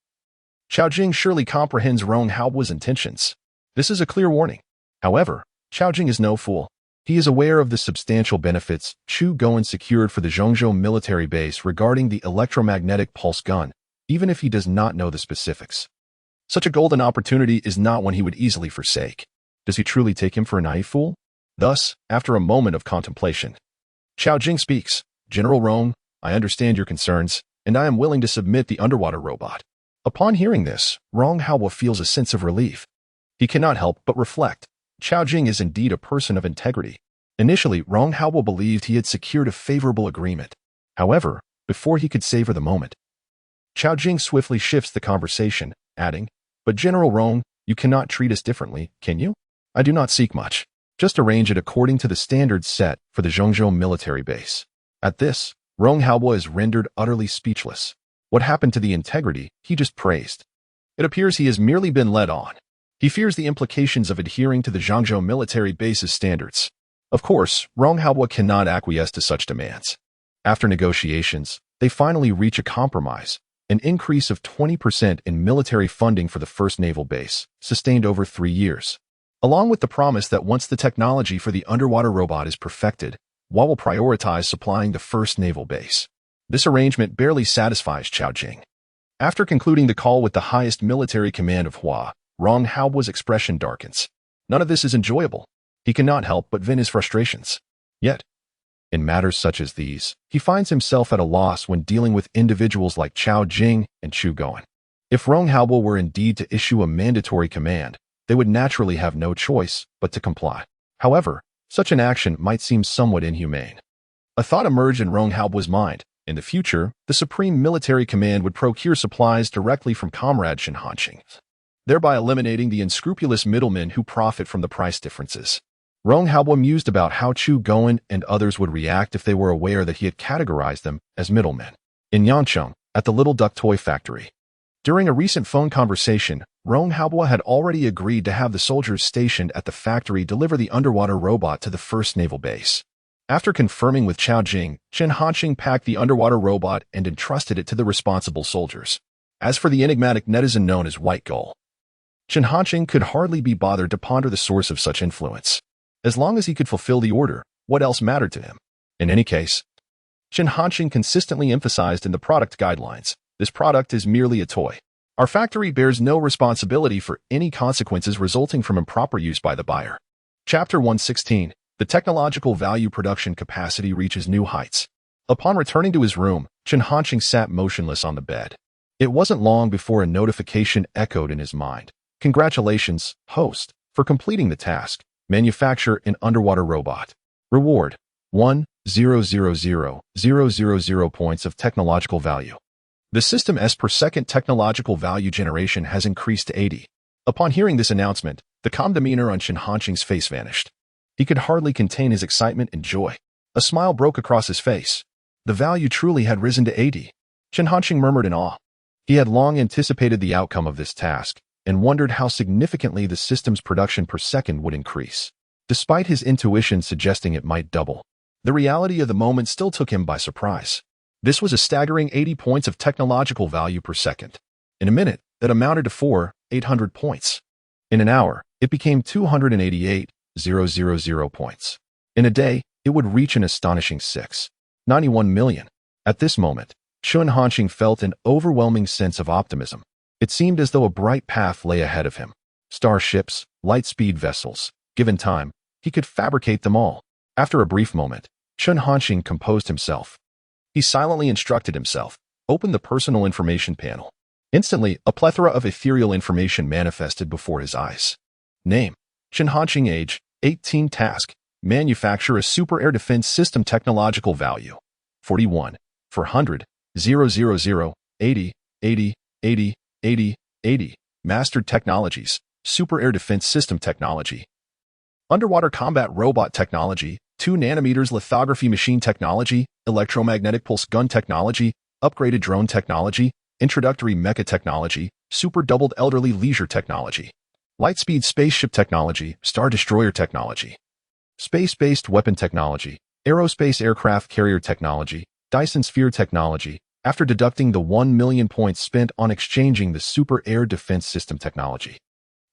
Chao Jing surely comprehends Rong Hao's intentions. This is a clear warning. However, Chao Jing is no fool. He is aware of the substantial benefits Chu Goen secured for the Zhongzhou military base regarding the electromagnetic pulse gun, even if he does not know the specifics. Such a golden opportunity is not one he would easily forsake. Does he truly take him for a naive fool? Thus, after a moment of contemplation, Chao Jing speaks. General Rong, I understand your concerns, and I am willing to submit the underwater robot. Upon hearing this, Rong Hao feels a sense of relief. He cannot help but reflect. Chao Jing is indeed a person of integrity. Initially, Rong Hao believed he had secured a favorable agreement. However, before he could savor the moment, Chao Jing swiftly shifts the conversation, adding, But General Rong, you cannot treat us differently, can you? I do not seek much. Just arrange it according to the standards set for the Zhongzhou military base. At this, Rong Hao is rendered utterly speechless. What happened to the integrity he just praised? It appears he has merely been led on. He fears the implications of adhering to the Zhongzhou military base's standards. Of course, Rong Hao cannot acquiesce to such demands. After negotiations, they finally reach a compromise, an increase of 20% in military funding for the first naval base, sustained over 3 years. Along with the promise that once the technology for the underwater robot is perfected, Hua will prioritize supplying the first naval base. This arrangement barely satisfies Chao Jing. After concluding the call with the highest military command of Hua, Rong Hao's expression darkens. None of this is enjoyable. He cannot help but vent his frustrations. Yet, in matters such as these, he finds himself at a loss when dealing with individuals like Chao Jing and Chu Goen. If Rong Hao were indeed to issue a mandatory command, they would naturally have no choice but to comply. However, such an action might seem somewhat inhumane. A thought emerged in Rong Hao's mind. In the future, the Supreme Military Command would procure supplies directly from Comrade Chen Hanqing, thereby eliminating the unscrupulous middlemen who profit from the price differences. Rong Hao mused about how Chu Goen and others would react if they were aware that he had categorized them as middlemen. In Yancheng, at the Little Duck Toy Factory, during a recent phone conversation, Rong Hao had already agreed to have the soldiers stationed at the factory deliver the underwater robot to the first naval base. After confirming with Chao Jing, Chen Hanqing packed the underwater robot and entrusted it to the responsible soldiers. As for the enigmatic netizen known as White Gull, Chen Hanqing could hardly be bothered to ponder the source of such influence. As long as he could fulfill the order, what else mattered to him? In any case, Chen Hanqing consistently emphasized in the product guidelines, this product is merely a toy. Our factory bears no responsibility for any consequences resulting from improper use by the buyer. Chapter 116. The technological value production capacity reaches new heights. Upon returning to his room, Chen Hanqing sat motionless on the bed. It wasn't long before a notification echoed in his mind. Congratulations, host, for completing the task. Manufacture an underwater robot. Reward: 1,000,000 points of technological value. The system S per second technological value generation has increased to 80. Upon hearing this announcement, the calm demeanor on Chen Hanqing's face vanished. He could hardly contain his excitement and joy. A smile broke across his face. The value truly had risen to 80. Chen Hanqing murmured in awe. He had long anticipated the outcome of this task, and wondered how significantly the system's production per second would increase. Despite his intuition suggesting it might double, the reality of the moment still took him by surprise. This was a staggering 80 points of technological value per second. In a minute, that amounted to 4,800 points. In an hour, it became 288,000 points. In a day, it would reach an astonishing 691 million. At this moment, Chen Hanqing felt an overwhelming sense of optimism. It seemed as though a bright path lay ahead of him. Starships, light-speed vessels. Given time, he could fabricate them all. After a brief moment, Chen Hanqing composed himself. He silently instructed himself, open the personal information panel. Instantly, a plethora of ethereal information manifested before his eyes. Name: Chen Hanqing. Age: 18. Task: manufacture a super air defense system. Technological value: 41. 400, 000, 80, 80, 80, 80, 80. Mastered technologies: super air defense system technology, underwater combat robot technology, 2 nanometers lithography machine technology, electromagnetic pulse gun technology, upgraded drone technology, introductory mecha technology, super doubled elderly leisure technology. Lightspeed spaceship technology, star destroyer technology, space-based weapon technology, aerospace aircraft carrier technology, Dyson sphere technology, after deducting the 1 million points spent on exchanging the super air defense system technology.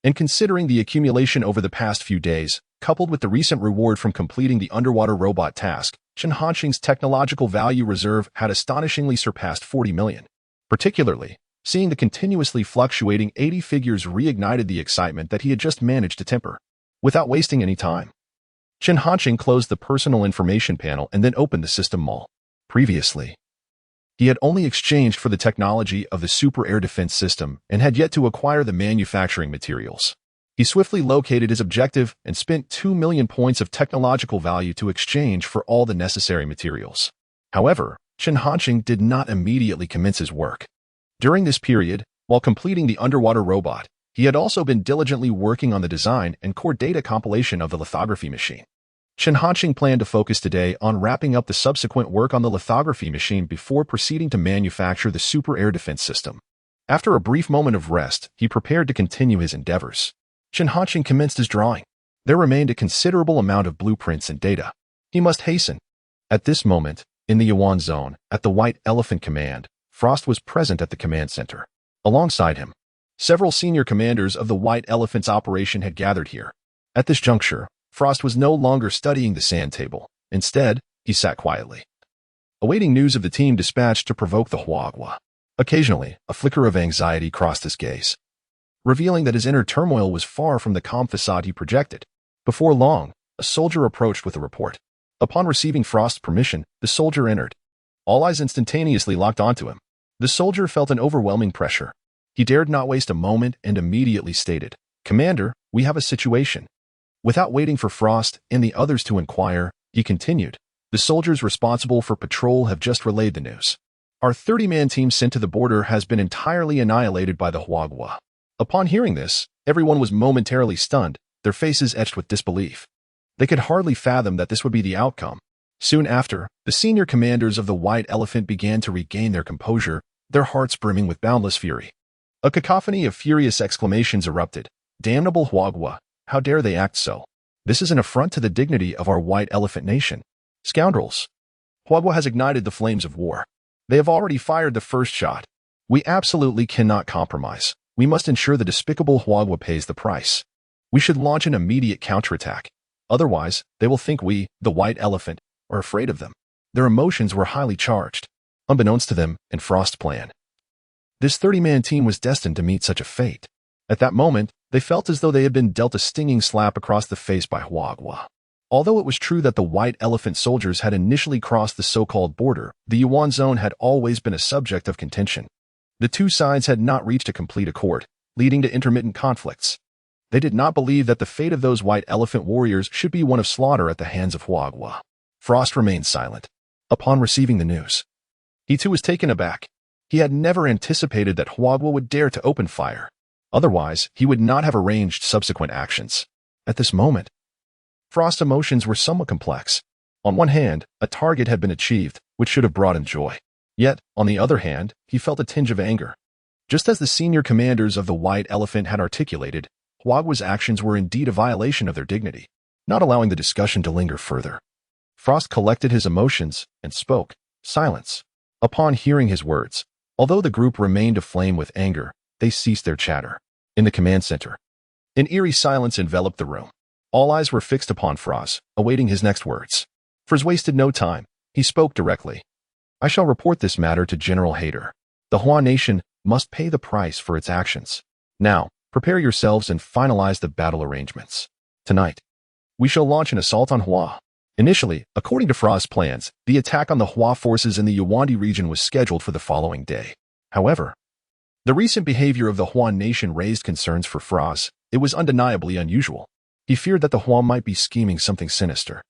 And considering the accumulation over the past few days, coupled with the recent reward from completing the underwater robot task, Chen Hanqing's technological value reserve had astonishingly surpassed 40 million. Particularly, seeing the continuously fluctuating 80 figures reignited the excitement that he had just managed to temper. Without wasting any time, Chen Hanqing closed the personal information panel and then opened the system mall. Previously, he had only exchanged for the technology of the super air defense system and had yet to acquire the manufacturing materials. He swiftly located his objective and spent 2 million points of technological value to exchange for all the necessary materials. However, Chen Hanqing did not immediately commence his work. During this period, while completing the underwater robot, he had also been diligently working on the design and core data compilation of the lithography machine. Chen Hanqing planned to focus today on wrapping up the subsequent work on the lithography machine before proceeding to manufacture the super air defense system. After a brief moment of rest, he prepared to continue his endeavors. Chen Hanqing commenced his drawing. There remained a considerable amount of blueprints and data. He must hasten. At this moment, in the Yuan zone, at the White Elephant Command, Frost was present at the command center. Alongside him, several senior commanders of the White Elephant's operation had gathered here. At this juncture, Frost was no longer studying the sand table. Instead, he sat quietly, awaiting news of the team dispatched to provoke the Huagua. Occasionally, a flicker of anxiety crossed his gaze, revealing that his inner turmoil was far from the calm facade he projected. Before long, a soldier approached with a report. Upon receiving Frost's permission, the soldier entered. All eyes instantaneously locked onto him. The soldier felt an overwhelming pressure. He dared not waste a moment and immediately stated, "Commander, we have a situation." Without waiting for Frost and the others to inquire, he continued, "The soldiers responsible for patrol have just relayed the news. Our 30-man team sent to the border has been entirely annihilated by the Huagua." Upon hearing this, everyone was momentarily stunned, their faces etched with disbelief. They could hardly fathom that this would be the outcome. Soon after, the senior commanders of the White Elephant began to regain their composure, their hearts brimming with boundless fury. A cacophony of furious exclamations erupted. "Damnable Huagua! How dare they act so? This is an affront to the dignity of our White Elephant nation. Scoundrels! Huagua has ignited the flames of war. They have already fired the first shot. We absolutely cannot compromise. We must ensure the despicable Huagua pays the price. We should launch an immediate counterattack. Otherwise, they will think we, the White Elephant, are afraid of them." Their emotions were highly charged. Unbeknownst to them and Frost's plan, this 30-man team was destined to meet such a fate. At that moment, they felt as though they had been dealt a stinging slap across the face by Huagua. Although it was true that the White Elephant soldiers had initially crossed the so-called border, the Yuan zone had always been a subject of contention. The two sides had not reached a complete accord, leading to intermittent conflicts. They did not believe that the fate of those White Elephant warriors should be one of slaughter at the hands of Huagua. Frost remained silent. Upon receiving the news, he too was taken aback. He had never anticipated that Huagua would dare to open fire. Otherwise, he would not have arranged subsequent actions. At this moment, Frost's emotions were somewhat complex. On one hand, a target had been achieved, which should have brought him joy. Yet, on the other hand, he felt a tinge of anger. Just as the senior commanders of the White Elephant had articulated, Huagua's actions were indeed a violation of their dignity. Not allowing the discussion to linger further, Frost collected his emotions and spoke. Silence. Upon hearing his words, although the group remained aflame with anger, they ceased their chatter. In the command center, an eerie silence enveloped the room. All eyes were fixed upon Frost, awaiting his next words. Frost wasted no time. He spoke directly. "I shall report this matter to General Hayter. The Hua nation must pay the price for its actions. Now, prepare yourselves and finalize the battle arrangements. Tonight, we shall launch an assault on Hua." Initially, according to Frost's plans, the attack on the Hua forces in the Yuandi region was scheduled for the following day. However, the recent behavior of the Hua nation raised concerns for Frost. It was undeniably unusual. He feared that the Hua might be scheming something sinister.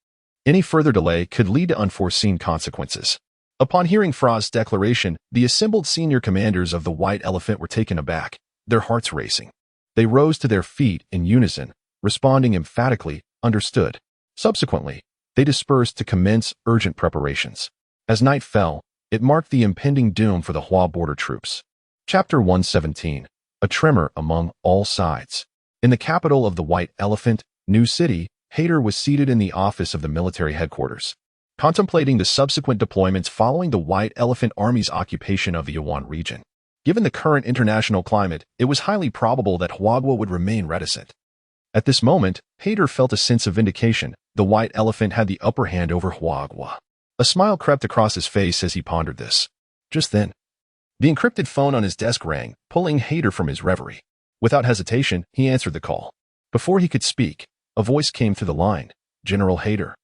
Any further delay could lead to unforeseen consequences. Upon hearing Frost's declaration, the assembled senior commanders of the White Elephant were taken aback, their hearts racing. They rose to their feet in unison, responding emphatically, "Understood." Subsequently, they dispersed to commence urgent preparations. As night fell, it marked the impending doom for the Hua border troops. Chapter 117. A tremor among all sides. In the capital of the White Elephant, New City, Hader was seated in the office of the military headquarters, contemplating the subsequent deployments following the White Elephant Army's occupation of the Yawan region. Given the current international climate, it was highly probable that Hwagwa would remain reticent. At this moment, Hader felt a sense of vindication. The White Elephant had the upper hand over Hwagwa. A smile crept across his face as he pondered this. Just then, the encrypted phone on his desk rang, pulling Hader from his reverie. Without hesitation, he answered the call. Before he could speak, a voice came through the line. General Hader.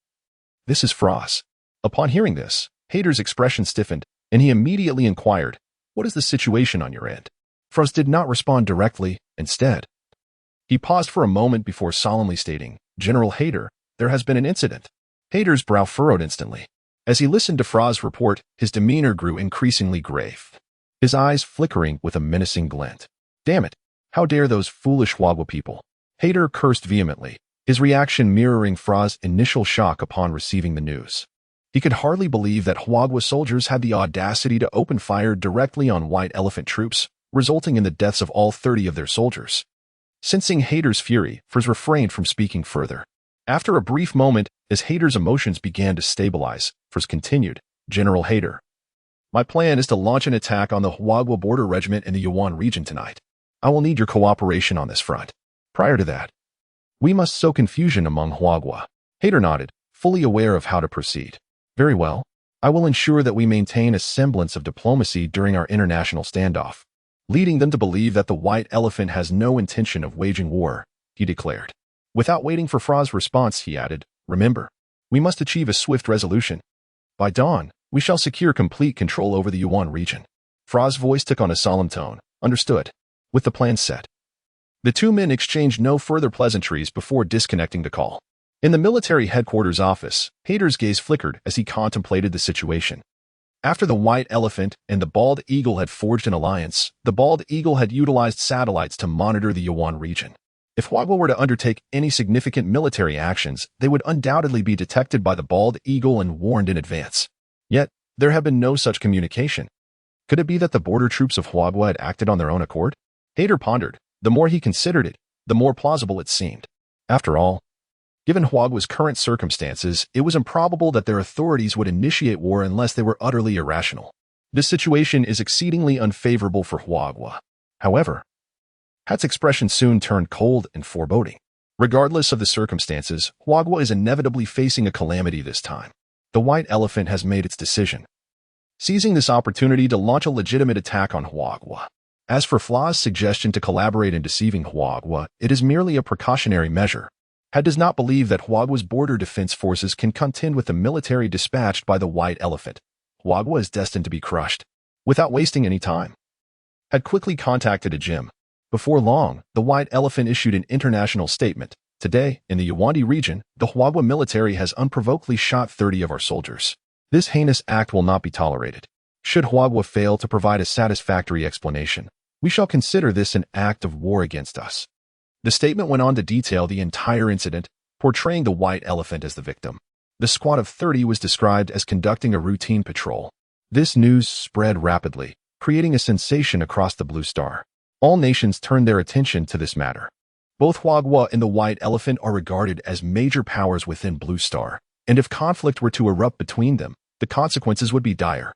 This is Froz. Upon hearing this, Hader's expression stiffened, and he immediately inquired, what is the situation on your end? Froz did not respond directly. Instead, he paused for a moment before solemnly stating, General Hader, there has been an incident. Hader's brow furrowed instantly. As he listened to Froz's report, his demeanor grew increasingly grave, his eyes flickering with a menacing glint. Damn it! How dare those foolish Hwagwa people? Hader cursed vehemently, his reaction mirroring Froz's initial shock upon receiving the news. He could hardly believe that Hwagwa soldiers had the audacity to open fire directly on White Elephant troops, resulting in the deaths of all 30 of their soldiers. Sensing Hader's fury, Froz refrained from speaking further. After a brief moment, as Hader's emotions began to stabilize, Froz continued, General Hader. My plan is to launch an attack on the Hwagwa border regiment in the Yawan region tonight. I will need your cooperation on this front. Prior to that, we must sow confusion among Hwagwa. Hader nodded, fully aware of how to proceed. Very well. I will ensure that we maintain a semblance of diplomacy during our international standoff, leading them to believe that the White Elephant has no intention of waging war, he declared. Without waiting for Froz's response, he added, remember, we must achieve a swift resolution. By dawn, we shall secure complete control over the Yawan region. Froz's voice took on a solemn tone. Understood. With the plan set, the two men exchanged no further pleasantries before disconnecting the call. In the military headquarters office, Hader's gaze flickered as he contemplated the situation. After the White Elephant and the Bald Eagle had forged an alliance, the Bald Eagle had utilized satellites to monitor the Yawan region. If Hwagwa were to undertake any significant military actions, they would undoubtedly be detected by the Bald Eagle and warned in advance. Yet, there had been no such communication. Could it be that the border troops of Hwagwa had acted on their own accord? Hader pondered. The more he considered it, the more plausible it seemed. After all, given Hwagwa's current circumstances, it was improbable that their authorities would initiate war unless they were utterly irrational. This situation is exceedingly unfavorable for Hwagwa. However, Hat's expression soon turned cold and foreboding. Regardless of the circumstances, Hwagwa is inevitably facing a calamity this time. The White Elephant has made its decision, seizing this opportunity to launch a legitimate attack on Hwagwa. As for Flaw's suggestion to collaborate in deceiving Hwagwa, it is merely a precautionary measure. Had does not believe that Hwagwa's border defense forces can contend with the military dispatched by the White Elephant. Hwagwa is destined to be crushed. Without wasting any time, Had quickly contacted a gym. Before long, the White Elephant issued an international statement. Today, in the Yawandi region, the Hwagwa military has unprovokedly shot 30 of our soldiers. This heinous act will not be tolerated. Should Hwagwa fail to provide a satisfactory explanation, we shall consider this an act of war against us. The statement went on to detail the entire incident, portraying the White Elephant as the victim. The squad of 30 was described as conducting a routine patrol. This news spread rapidly, creating a sensation across the Blue Star. All nations turned their attention to this matter. Both Hwagwa and the White Elephant are regarded as major powers within Blue Star, and if conflict were to erupt between them, the consequences would be dire.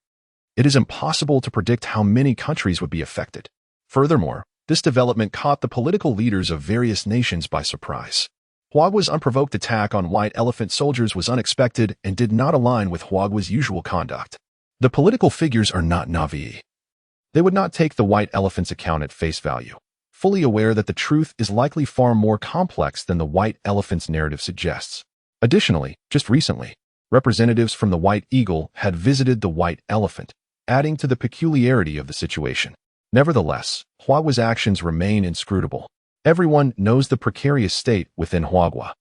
It is impossible to predict how many countries would be affected. Furthermore, this development caught the political leaders of various nations by surprise. Hwagwa's unprovoked attack on White Elephant soldiers was unexpected and did not align with Hwagwa's usual conduct. The political figures are not Na'vi. They would not take the White Elephant's account at face value, fully aware that the truth is likely far more complex than the White Elephant's narrative suggests. Additionally, just recently, representatives from the White Eagle had visited the White Elephant, adding to the peculiarity of the situation. Nevertheless, Hwagwa's actions remain inscrutable. Everyone knows the precarious state within Hwagwa.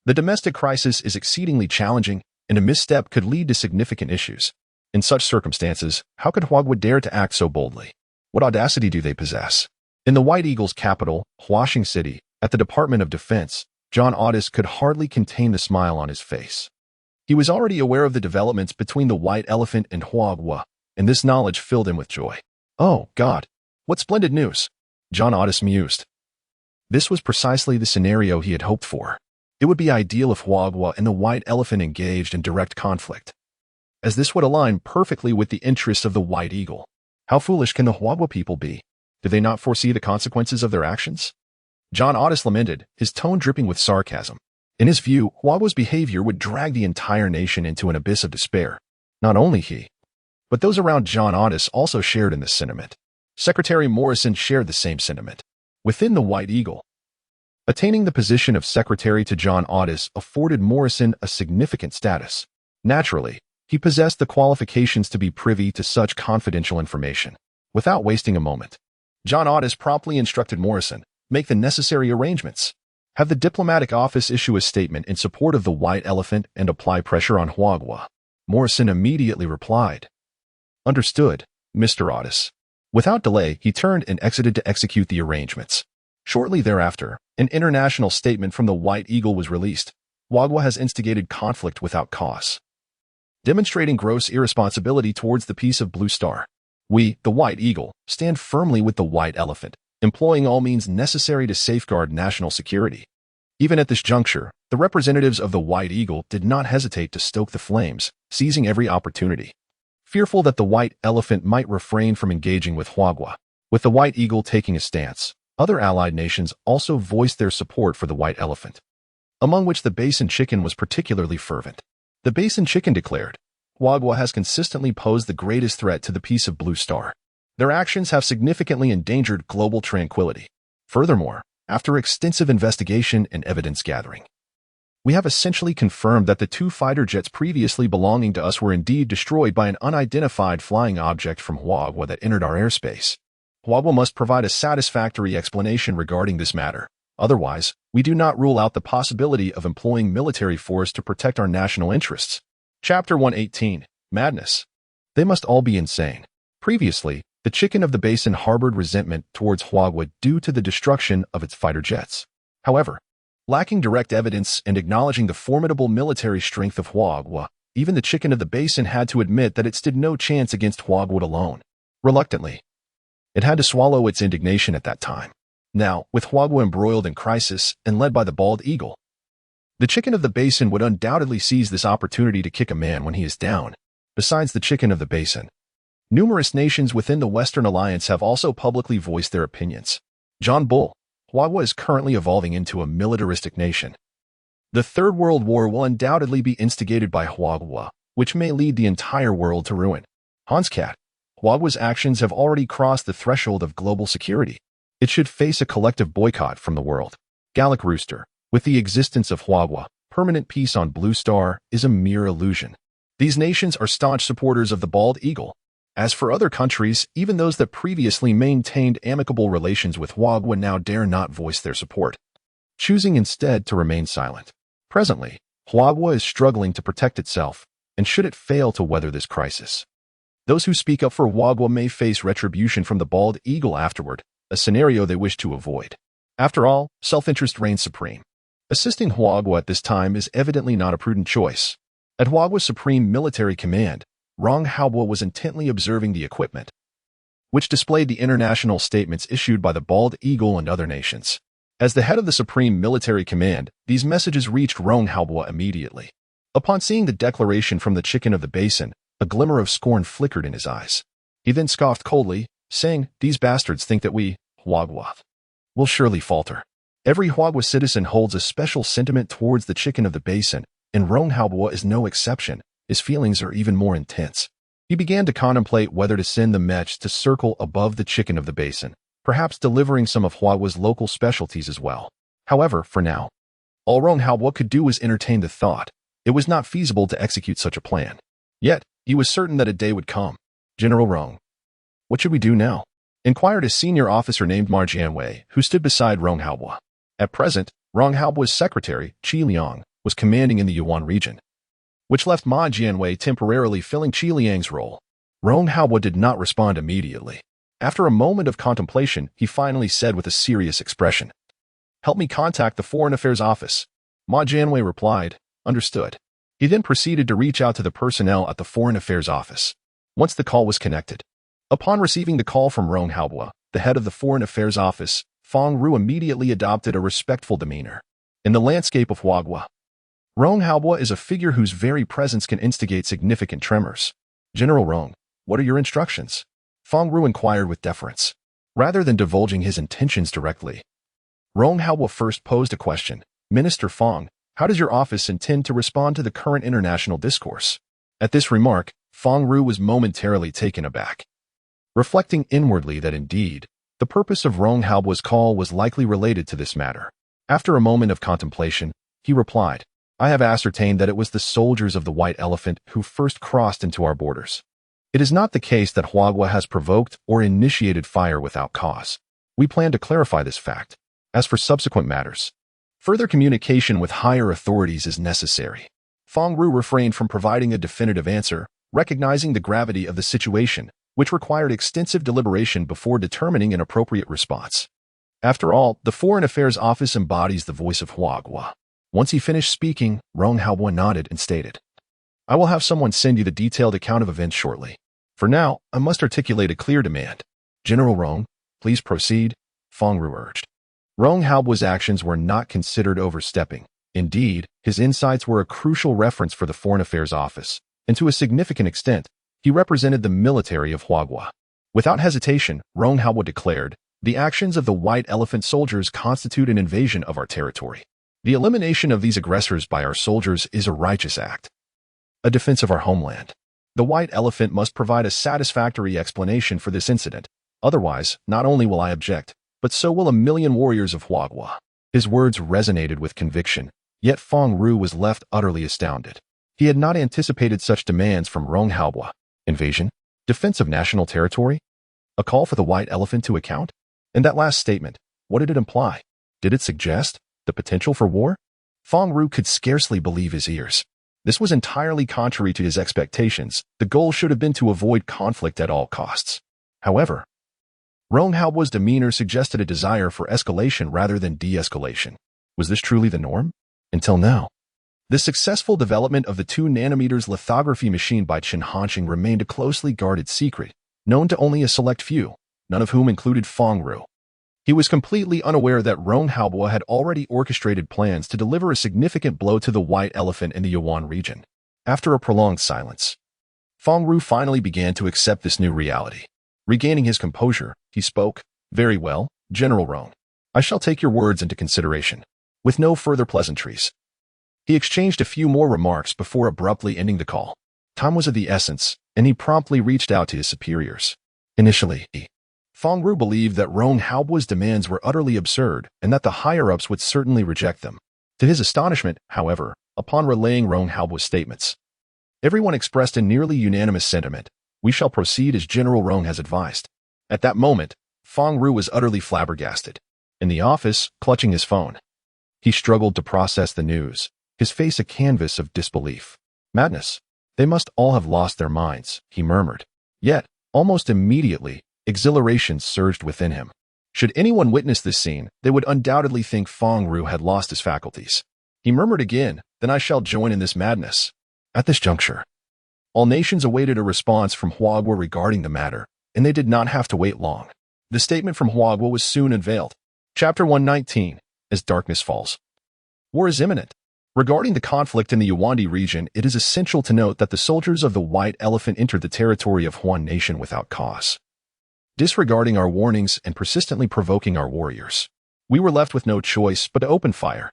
The domestic crisis is exceedingly challenging, and a misstep could lead to significant issues. In such circumstances, how could Hwagwa dare to act so boldly? What audacity do they possess? In the White Eagle's capital, Hwashing City, at the Department of Defense, John Audis could hardly contain the smile on his face. He was already aware of the developments between the White Elephant and Hwagwa, and this knowledge filled him with joy. Oh, God, what splendid news! John Audis mused. This was precisely the scenario he had hoped for. It would be ideal if Huagua and the White Elephant engaged in direct conflict, as this would align perfectly with the interests of the White Eagle. How foolish can the Huagua people be? Did they not foresee the consequences of their actions? John Otis lamented, his tone dripping with sarcasm. In his view, Huagua's behavior would drag the entire nation into an abyss of despair. Not only he, but those around John Otis also shared in this sentiment. Secretary Morrison shared the same sentiment. Within the White Eagle, attaining the position of secretary to John Otis afforded Morrison a significant status. Naturally, he possessed the qualifications to be privy to such confidential information. Without wasting a moment, John Otis promptly instructed Morrison, make the necessary arrangements. Have the diplomatic office issue a statement in support of the White Elephant and apply pressure on Huagua. Morrison immediately replied, understood, Mr. Otis. Without delay, he turned and exited to execute the arrangements. Shortly thereafter, an international statement from the White Eagle was released. Huagua has instigated conflict without cause, demonstrating gross irresponsibility towards the peace of Blue Star. We, the White Eagle, stand firmly with the White Elephant, employing all means necessary to safeguard national security. Even at this juncture, the representatives of the White Eagle did not hesitate to stoke the flames, seizing every opportunity. Fearful that the White Elephant might refrain from engaging with Huagua, with the White Eagle taking a stance, other allied nations also voiced their support for the White Elephant, among which the Basin Chicken was particularly fervent. The Basin Chicken declared, Huagua has consistently posed the greatest threat to the peace of Blue Star. Their actions have significantly endangered global tranquility. Furthermore, after extensive investigation and evidence gathering, we have essentially confirmed that the 2 fighter jets previously belonging to us were indeed destroyed by an unidentified flying object from Huagua that entered our airspace. Huagua must provide a satisfactory explanation regarding this matter. Otherwise, we do not rule out the possibility of employing military force to protect our national interests. Chapter 118. Madness. They must all be insane. Previously, the Chicken of the Basin harbored resentment towards Huagua due to the destruction of its fighter jets. However, lacking direct evidence and acknowledging the formidable military strength of Huagua, even the Chicken of the Basin had to admit that it stood no chance against Huagua alone. Reluctantly, it had to swallow its indignation at that time. Now, with Huagua embroiled in crisis and led by the Bald Eagle, the Chicken of the Basin would undoubtedly seize this opportunity to kick a man when he is down. Besides the Chicken of the Basin, numerous nations within the Western Alliance have also publicly voiced their opinions. John Bull, Huagua is currently evolving into a militaristic nation. The Third World War will undoubtedly be instigated by Huagua, which may lead the entire world to ruin. Hans Cat, Huagua's actions have already crossed the threshold of global security. It should face a collective boycott from the world. Galactic Rooster, with the existence of Huagua, permanent peace on Blue Star is a mere illusion. These nations are staunch supporters of the Bald Eagle. As for other countries, even those that previously maintained amicable relations with Huagua now dare not voice their support, choosing instead to remain silent. Presently, Huagua is struggling to protect itself, and should it fail to weather this crisis, those who speak up for Huagua may face retribution from the Bald Eagle afterward, a scenario they wish to avoid. After all, self-interest reigns supreme. Assisting Huagua at this time is evidently not a prudent choice. At Huagua's supreme military command, Rong Haobua was intently observing the equipment, which displayed the international statements issued by the Bald Eagle and other nations. As the head of the Supreme Military Command, these messages reached Rong Haobua immediately. Upon seeing the declaration from the Chicken of the Basin, a glimmer of scorn flickered in his eyes. He then scoffed coldly, saying, "These bastards think that we, Huagua, will surely falter." Every Huagua citizen holds a special sentiment towards the Chicken of the Basin, and Rong Haobua is no exception. His feelings are even more intense. He began to contemplate whether to send the Mech to circle above the Chicken of the Basin, perhaps delivering some of Huagua's local specialties as well. However, for now, all Rong Haobua could do was entertain the thought. It was not feasible to execute such a plan. Yet, he was certain that a day would come. "General Rong, what should we do now?" inquired a senior officer named Ma Jianwei, who stood beside Rong Haobua. At present, Rong Haobua's secretary, Qi Liang, was commanding in the Yuan region, which left Ma Jianwei temporarily filling Qi Liang's role. Rong Haobua did not respond immediately. After a moment of contemplation, he finally said with a serious expression, "Help me contact the Foreign Affairs Office." Ma Jianwei replied, "Understood." He then proceeded to reach out to the personnel at the Foreign Affairs Office. Once the call was connected, upon receiving the call from Rong Haobua, the head of the Foreign Affairs Office Fong Ru immediately adopted a respectful demeanor. In the landscape of Huaghua, Rong Haobo is a figure whose very presence can instigate significant tremors. General Rong, what are your instructions? Fong Ru inquired with deference. Rather than divulging his intentions directly, Rong Haobo first posed a question. Minister Fong, how does your office intend to respond to the current international discourse? At this remark, Fong Ru was momentarily taken aback, reflecting inwardly that indeed, the purpose of Rong Haobo's call was likely related to this matter. After a moment of contemplation, he replied, I have ascertained that it was the soldiers of the White Elephant who first crossed into our borders. It is not the case that Huaghua has provoked or initiated fire without cause. We plan to clarify this fact. As for subsequent matters, further communication with higher authorities is necessary. Fong Ru refrained from providing a definitive answer, recognizing the gravity of the situation, which required extensive deliberation before determining an appropriate response. After all, the Foreign Affairs Office embodies the voice of Huaghua. Once he finished speaking, Rong Haobo nodded and stated, I will have someone send you the detailed account of events shortly. For now, I must articulate a clear demand. General Rong, please proceed, Fong Ru urged. Rong Haobo's actions were not considered overstepping. Indeed, his insights were a crucial reference for the Foreign Affairs Office, and to a significant extent, he represented the military of Huaghua. Without hesitation, Rong Haobo declared, the actions of the White Elephant soldiers constitute an invasion of our territory. The elimination of these aggressors by our soldiers is a righteous act, a defense of our homeland. The White Elephant must provide a satisfactory explanation for this incident. Otherwise, not only will I object, but so will a million warriors of Huaghua. His words resonated with conviction, yet Fong Ru was left utterly astounded. He had not anticipated such demands from Rong Haobo. Invasion? Defense of national territory? A call for the White Elephant to account? And that last statement, what did it imply? Did it suggest the potential for war? Fong Ru could scarcely believe his ears. This was entirely contrary to his expectations. The goal should have been to avoid conflict at all costs. However, Rong Haobo's demeanor suggested a desire for escalation rather than de-escalation. Was this truly the norm? Until now. The successful development of the 2 nanometers lithography machine by Chen Hanqing remained a closely guarded secret, known to only a select few, none of whom included Fong Ru. He was completely unaware that Rong Haobo had already orchestrated plans to deliver a significant blow to the White Elephant in the Yuan region. After a prolonged silence, Fong Ru finally began to accept this new reality. Regaining his composure, he spoke, Very well, General Rong. I shall take your words into consideration. With no further pleasantries, he exchanged a few more remarks before abruptly ending the call. Time was of the essence, and he promptly reached out to his superiors. Initially, Fong Ru believed that Rong Haobo's demands were utterly absurd and that the higher-ups would certainly reject them. To his astonishment, however, upon relaying Rong Haobo's statements, everyone expressed a nearly unanimous sentiment. We shall proceed as General Rong has advised. At that moment, Fong Ru was utterly flabbergasted. In the office, clutching his phone, he struggled to process the news, his face a canvas of disbelief. Madness. They must all have lost their minds, he murmured. Yet, almost immediately, exhilaration surged within him. Should anyone witness this scene, they would undoubtedly think Fong Ru had lost his faculties. He murmured again, Then I shall join in this madness. At this juncture, all nations awaited a response from Huaghua regarding the matter, and they did not have to wait long. The statement from Huaghua was soon unveiled. Chapter 119, As Darkness Falls. War is imminent. Regarding the conflict in the Yuandi region, it is essential to note that the soldiers of the White Elephant entered the territory of Huan Nation without cause, disregarding our warnings and persistently provoking our warriors. We were left with no choice but to open fire.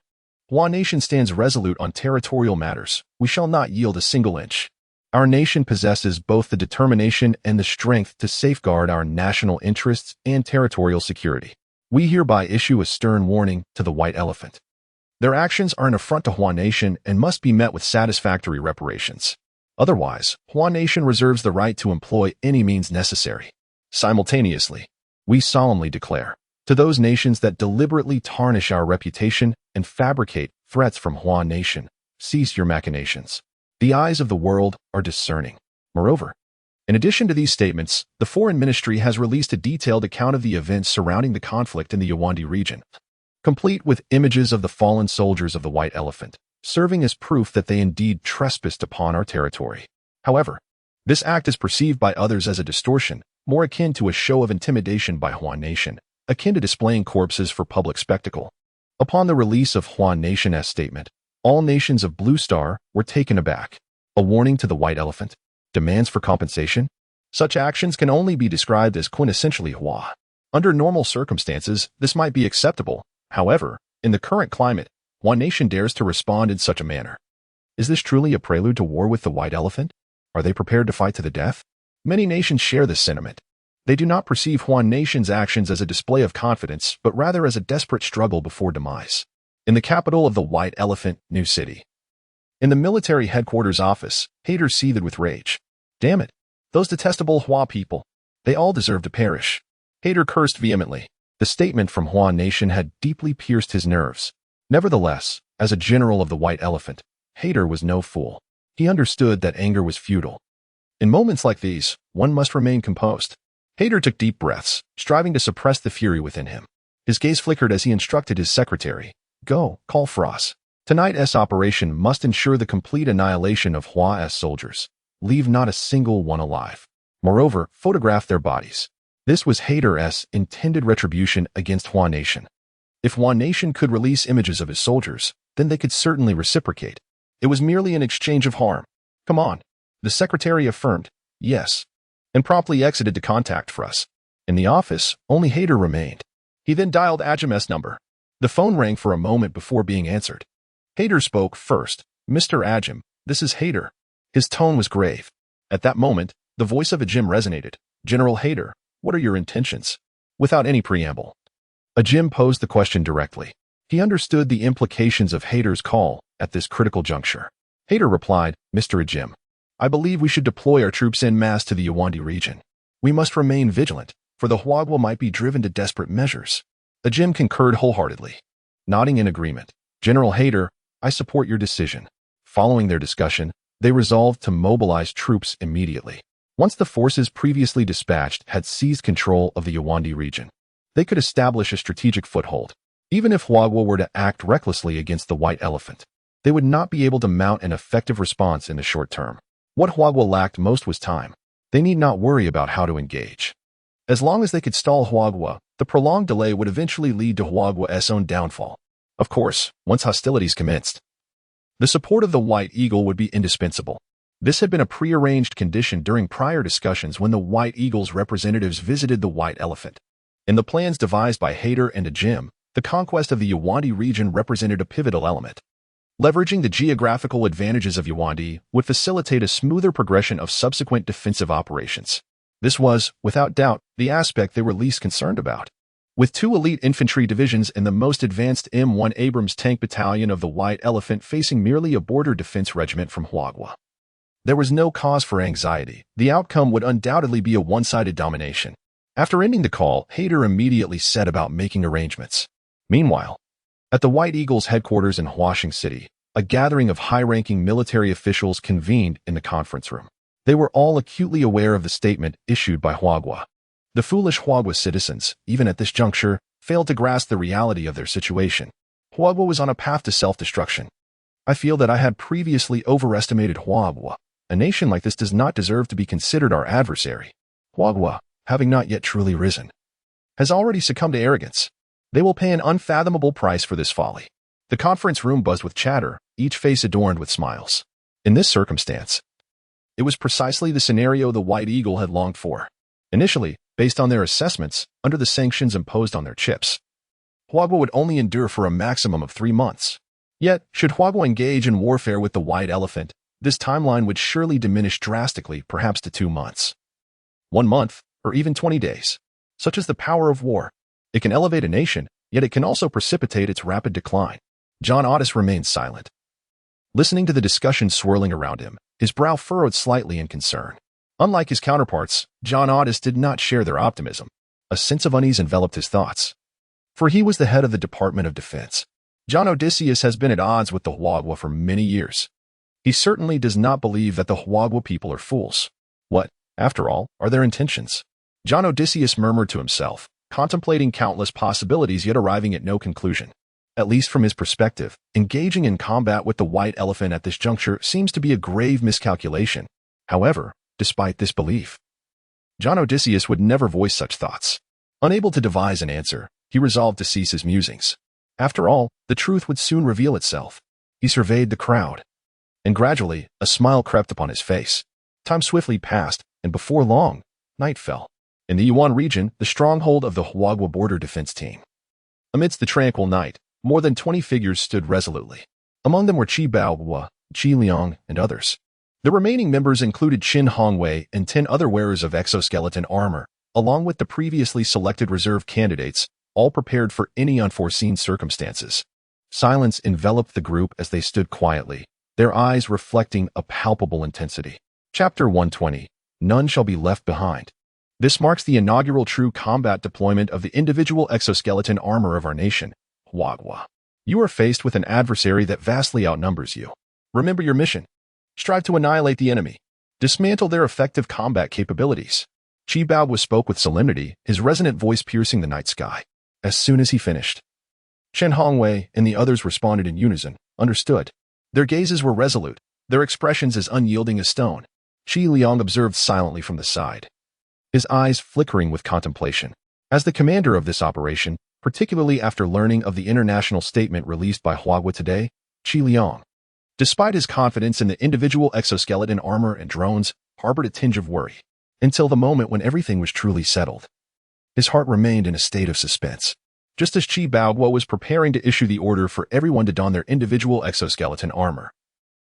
Huan Nation stands resolute on territorial matters. We shall not yield a single inch. Our nation possesses both the determination and the strength to safeguard our national interests and territorial security. We hereby issue a stern warning to the White Elephant. Their actions are an affront to Huan Nation and must be met with satisfactory reparations. Otherwise, Huan Nation reserves the right to employ any means necessary. Simultaneously, we solemnly declare to those nations that deliberately tarnish our reputation and fabricate threats from Huan Nation, cease your machinations. The eyes of the world are discerning. Moreover, in addition to these statements, the Foreign Ministry has released a detailed account of the events surrounding the conflict in the Yuandi region, complete with images of the fallen soldiers of the White Elephant, serving as proof that they indeed trespassed upon our territory. However, this act is perceived by others as a distortion, more akin to a show of intimidation by Huan Nation, akin to displaying corpses for public spectacle. Upon the release of Hua Nation's statement, all nations of Blue Star were taken aback. A warning to the white elephant? Demands for compensation? Such actions can only be described as quintessentially Hua. Under normal circumstances, this might be acceptable. However, in the current climate, one nation dares to respond in such a manner. Is this truly a prelude to war with the white elephant? Are they prepared to fight to the death? Many nations share this sentiment. They do not perceive Hua Nation's actions as a display of confidence, but rather as a desperate struggle before demise. In the capital of the White Elephant, New City. In the military headquarters office, Hader seethed with rage. Damn it! Those detestable Hua people. They all deserve to perish. Hader cursed vehemently. The statement from Hua Nation had deeply pierced his nerves. Nevertheless, as a general of the White Elephant, Hader was no fool. He understood that anger was futile. In moments like these, one must remain composed. Hader took deep breaths, striving to suppress the fury within him. His gaze flickered as he instructed his secretary. Go, call Frost. Tonight's operation must ensure the complete annihilation of Hua's soldiers. Leave not a single one alive. Moreover, photograph their bodies. This was Hader's intended retribution against Hua Nation. If Hua Nation could release images of his soldiers, then they could certainly reciprocate. It was merely an exchange of harm. Come on. The secretary affirmed, yes, and promptly exited to contact Frost. In the office, only Hader remained. He then dialed Ajim's number. The phone rang for a moment before being answered. Hader spoke first. Mr. Ajim, this is Hader. His tone was grave. At that moment, the voice of Ajim resonated. General Hader, what are your intentions? Without any preamble, Ajim posed the question directly. He understood the implications of Hader's call at this critical juncture. Hader replied, Mr. Ajim, I believe we should deploy our troops en masse to the Yawandi region. We must remain vigilant, for the Huagwa might be driven to desperate measures. Ajim concurred wholeheartedly. Nodding in agreement, General Hader, I support your decision. Following their discussion, they resolved to mobilize troops immediately. Once the forces previously dispatched had seized control of the Yawandi region, they could establish a strategic foothold. Even if Huagwa were to act recklessly against the White Elephant, they would not be able to mount an effective response in the short term. What Huagwa lacked most was time. They need not worry about how to engage. As long as they could stall Huagwa, the prolonged delay would eventually lead to Huagwa's own downfall. Of course, once hostilities commenced, the support of the White Eagle would be indispensable. This had been a prearranged condition during prior discussions when the White Eagle's representatives visited the White Elephant. In the plans devised by Hader and Ajim, the conquest of the Yawandi region represented a pivotal element. Leveraging the geographical advantages of Yawandi would facilitate a smoother progression of subsequent defensive operations. This was, without doubt, the aspect they were least concerned about. With 2 elite infantry divisions and the most advanced M1 Abrams tank battalion of the White Elephant facing merely a border defense regiment from Huagwa, there was no cause for anxiety. The outcome would undoubtedly be a one-sided domination. After ending the call, Hader immediately set about making arrangements. Meanwhile, at the White Eagle's headquarters in Huashing City, a gathering of high-ranking military officials convened in the conference room. They were all acutely aware of the statement issued by Huagwa. The foolish Huagwa citizens, even at this juncture, failed to grasp the reality of their situation. Huagwa was on a path to self-destruction. I feel that I had previously overestimated Huagwa. A nation like this does not deserve to be considered our adversary. Huagwa, having not yet truly risen, has already succumbed to arrogance. They will pay an unfathomable price for this folly. The conference room buzzed with chatter, each face adorned with smiles. In this circumstance, it was precisely the scenario the White Eagle had longed for. Initially, based on their assessments, under the sanctions imposed on their chips, Huagwa would only endure for a maximum of 3 months. Yet, should Huagwa engage in warfare with the White Elephant, this timeline would surely diminish drastically, perhaps to 2 months. 1 month, or even 20 days. Such is the power of war. It can elevate a nation, yet it can also precipitate its rapid decline. John Otis remained silent. Listening to the discussion swirling around him, his brow furrowed slightly in concern. Unlike his counterparts, John Otis did not share their optimism. A sense of unease enveloped his thoughts. For he was the head of the Department of Defense. John Odysseus has been at odds with the Huagwa for many years. He certainly does not believe that the Huagwa people are fools. What, after all, are their intentions? John Odysseus murmured to himself, contemplating countless possibilities yet arriving at no conclusion. At least from his perspective, engaging in combat with the White Elephant at this juncture seems to be a grave miscalculation. However, despite this belief, John Odysseus would never voice such thoughts. Unable to devise an answer, he resolved to cease his musings. After all, the truth would soon reveal itself. He surveyed the crowd, and gradually, a smile crept upon his face. Time swiftly passed, and before long, night fell. In the Yuan region, the stronghold of the Huagua border defense team. Amidst the tranquil night, more than 20 figures stood resolutely. Among them were Qi Baohua, Qi Liang, and others. The remaining members included Qin Hongwei and 10 other wearers of exoskeleton armor, along with the previously selected reserve candidates, all prepared for any unforeseen circumstances. Silence enveloped the group as they stood quietly, their eyes reflecting a palpable intensity. Chapter 120. None shall be left behind. This marks the inaugural true combat deployment of the individual exoskeleton armor of our nation, Huagua. You are faced with an adversary that vastly outnumbers you. Remember your mission. Strive to annihilate the enemy. Dismantle their effective combat capabilities. Qi Baohua spoke with solemnity, his resonant voice piercing the night sky. As soon as he finished, Chen Hongwei and the others responded in unison, understood. Their gazes were resolute, their expressions as unyielding as stone. Qi Liang observed silently from the side, his eyes flickering with contemplation. As the commander of this operation, particularly after learning of the international statement released by Huagua today, Qi Liang, despite his confidence in the individual exoskeleton armor and drones, harbored a tinge of worry. Until the moment when everything was truly settled, his heart remained in a state of suspense. Just as Qi Baohua was preparing to issue the order for everyone to don their individual exoskeleton armor,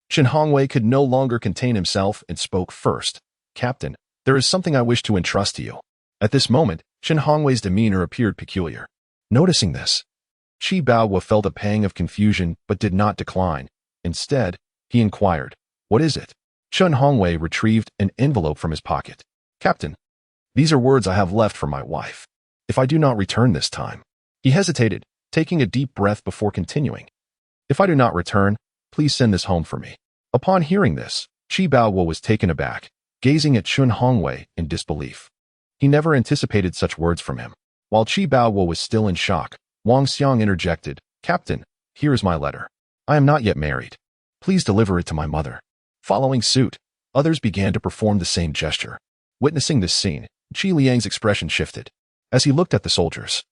Chen Hongwei could no longer contain himself and spoke first. Captain, there is something I wish to entrust to you. At this moment, Chen Hongwei's demeanor appeared peculiar. Noticing this, Qi Baohua felt a pang of confusion but did not decline. Instead, he inquired, "What is it?" Chen Hongwei retrieved an envelope from his pocket. "Captain, these are words I have left for my wife. If I do not return this time." He hesitated, taking a deep breath before continuing. "If I do not return, please send this home for me." Upon hearing this, Qi Baohua was taken aback, gazing at Chen Hongwei in disbelief. He never anticipated such words from him. While Qi Baohua was still in shock, Wang Xiang interjected, "Captain, here is my letter. I am not yet married. Please deliver it to my mother." Following suit, others began to perform the same gesture. Witnessing this scene, Qi Liang's expression shifted. As he looked at the soldiers,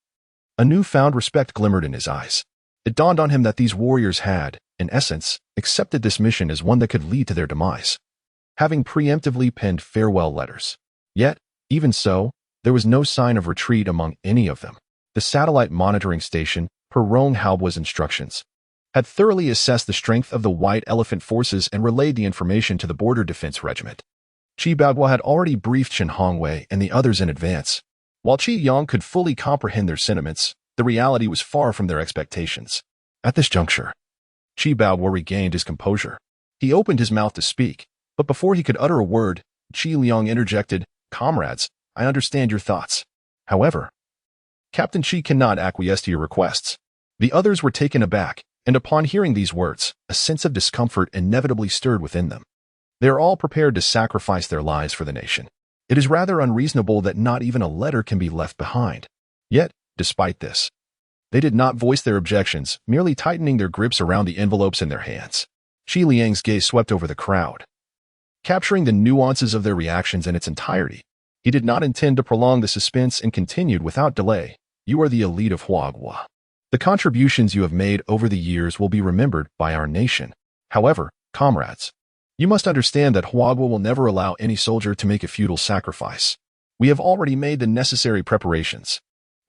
a newfound respect glimmered in his eyes. It dawned on him that these warriors had, in essence, accepted this mission as one that could lead to their demise, having preemptively penned farewell letters. Yet, even so, there was no sign of retreat among any of them. The satellite monitoring station, per Rong Haobua's instructions, had thoroughly assessed the strength of the White Elephant forces and relayed the information to the Border Defense Regiment. Qi Baohua had already briefed Chen Hongwei and the others in advance. While Qi Yang could fully comprehend their sentiments, the reality was far from their expectations. At this juncture, Qi Baohua regained his composure. He opened his mouth to speak, but before he could utter a word, Qi Liang interjected, "Comrades, I understand your thoughts. However, Captain Qi cannot acquiesce to your requests." The others were taken aback, and upon hearing these words, a sense of discomfort inevitably stirred within them. They are all prepared to sacrifice their lives for the nation. It is rather unreasonable that not even a letter can be left behind. Yet, despite this, they did not voice their objections, merely tightening their grips around the envelopes in their hands. Qi Liang's gaze swept over the crowd, capturing the nuances of their reactions in its entirety. He did not intend to prolong the suspense and continued without delay. "You are the elite of Huagua. The contributions you have made over the years will be remembered by our nation. However, comrades, you must understand that Huagua will never allow any soldier to make a futile sacrifice. We have already made the necessary preparations.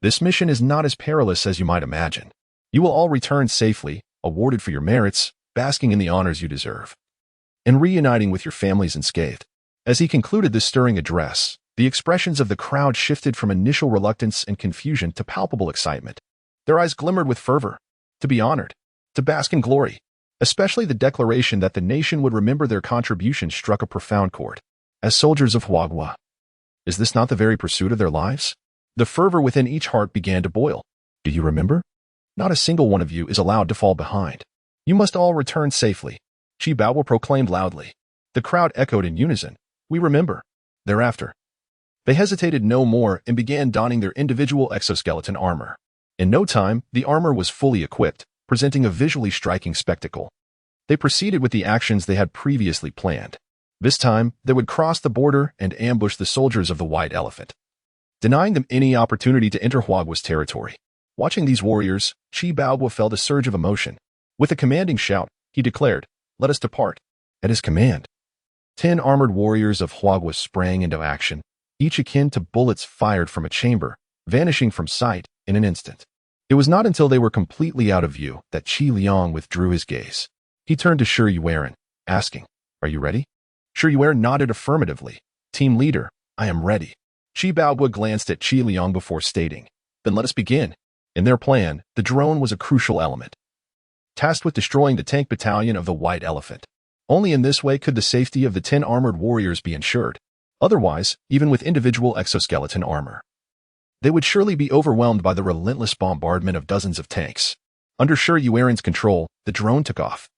This mission is not as perilous as you might imagine. You will all return safely, awarded for your merits, basking in the honors you deserve, and reuniting with your families unscathed." As he concluded this stirring address, the expressions of the crowd shifted from initial reluctance and confusion to palpable excitement. Their eyes glimmered with fervor. To be honored, to bask in glory. Especially the declaration that the nation would remember their contribution struck a profound chord. As soldiers of Huagua, is this not the very pursuit of their lives? The fervor within each heart began to boil. Do you remember? Not a single one of you is allowed to fall behind. You must all return safely. Qi Baohua proclaimed loudly. The crowd echoed in unison. We remember. Thereafter, they hesitated no more and began donning their individual exoskeleton armor. In no time, the armor was fully equipped, presenting a visually striking spectacle. They proceeded with the actions they had previously planned. This time, they would cross the border and ambush the soldiers of the White Elephant. denying them any opportunity to enter Huagua's territory. Watching these warriors, Qi Baoguo felt a surge of emotion. With a commanding shout, he declared, "Let us depart." At his command, 10 armored warriors of Huagua sprang into action, each akin to bullets fired from a chamber, vanishing from sight in an instant. It was not until they were completely out of view that Qi Liang withdrew his gaze. He turned to Shi Yuan, asking, "Are you ready?" Shi Yuan nodded affirmatively. "Team leader, I am ready." Qi Baoguo glanced at Qi Liang before stating, "Then let us begin." In their plan, the drone was a crucial element, tasked with destroying the tank battalion of the White Elephant. Only in this way could the safety of the 10 armored warriors be ensured. Otherwise, even with individual exoskeleton armor, they would surely be overwhelmed by the relentless bombardment of dozens of tanks. Under Shi Yuan's control, the drone took off,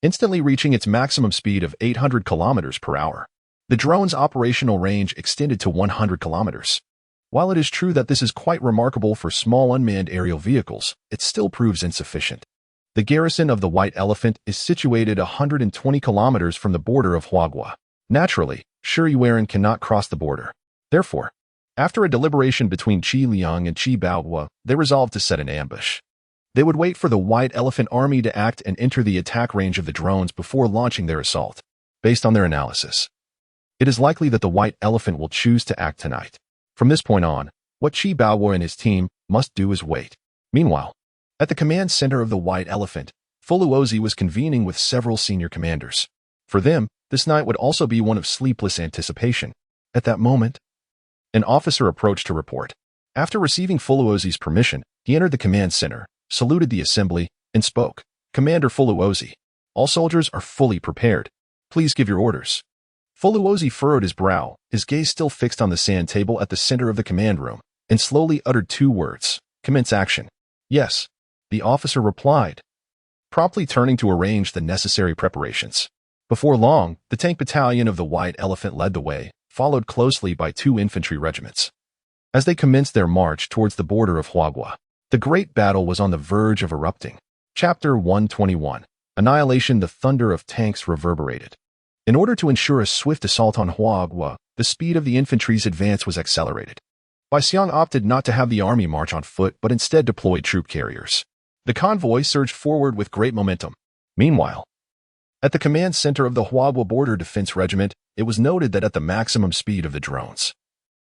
instantly reaching its maximum speed of 800 kilometers per hour. The drone's operational range extended to 100 kilometers. While it is true that this is quite remarkable for small unmanned aerial vehicles, it still proves insufficient. The garrison of the White Elephant is situated 120 kilometers from the border of Huagua. Naturally, Shi Yuan cannot cross the border. Therefore, after a deliberation between Qi Liang and Qi Baoguo, they resolved to set an ambush. They would wait for the White Elephant army to act and enter the attack range of the drones before launching their assault. Based on their analysis, it is likely that the White Elephant will choose to act tonight. From this point on, what Qi Baoguo and his team must do is wait. Meanwhile, at the command center of the White Elephant, Fuluozi was convening with several senior commanders. For them, this night would also be one of sleepless anticipation. At that moment, an officer approached to report. After receiving Fuluozi's permission, he entered the command center, saluted the assembly, and spoke. "Commander Fuluozi, all soldiers are fully prepared. Please give your orders." Fuluozi furrowed his brow, his gaze still fixed on the sand table at the center of the command room, and slowly uttered 2 words, "Commence action." "Yes," the officer replied, promptly turning to arrange the necessary preparations. Before long, the tank battalion of the White Elephant led the way, followed closely by 2 infantry regiments. As they commenced their march towards the border of Huagua, the great battle was on the verge of erupting. Chapter 121. Annihilation. The thunder of tanks reverberated. In order to ensure a swift assault on Huagua, the speed of the infantry's advance was accelerated. Bai Xiang opted not to have the army march on foot but instead deployed troop carriers. The convoy surged forward with great momentum. Meanwhile, at the command center of the Huagua Border Defense Regiment, it was noted that at the maximum speed of the drones,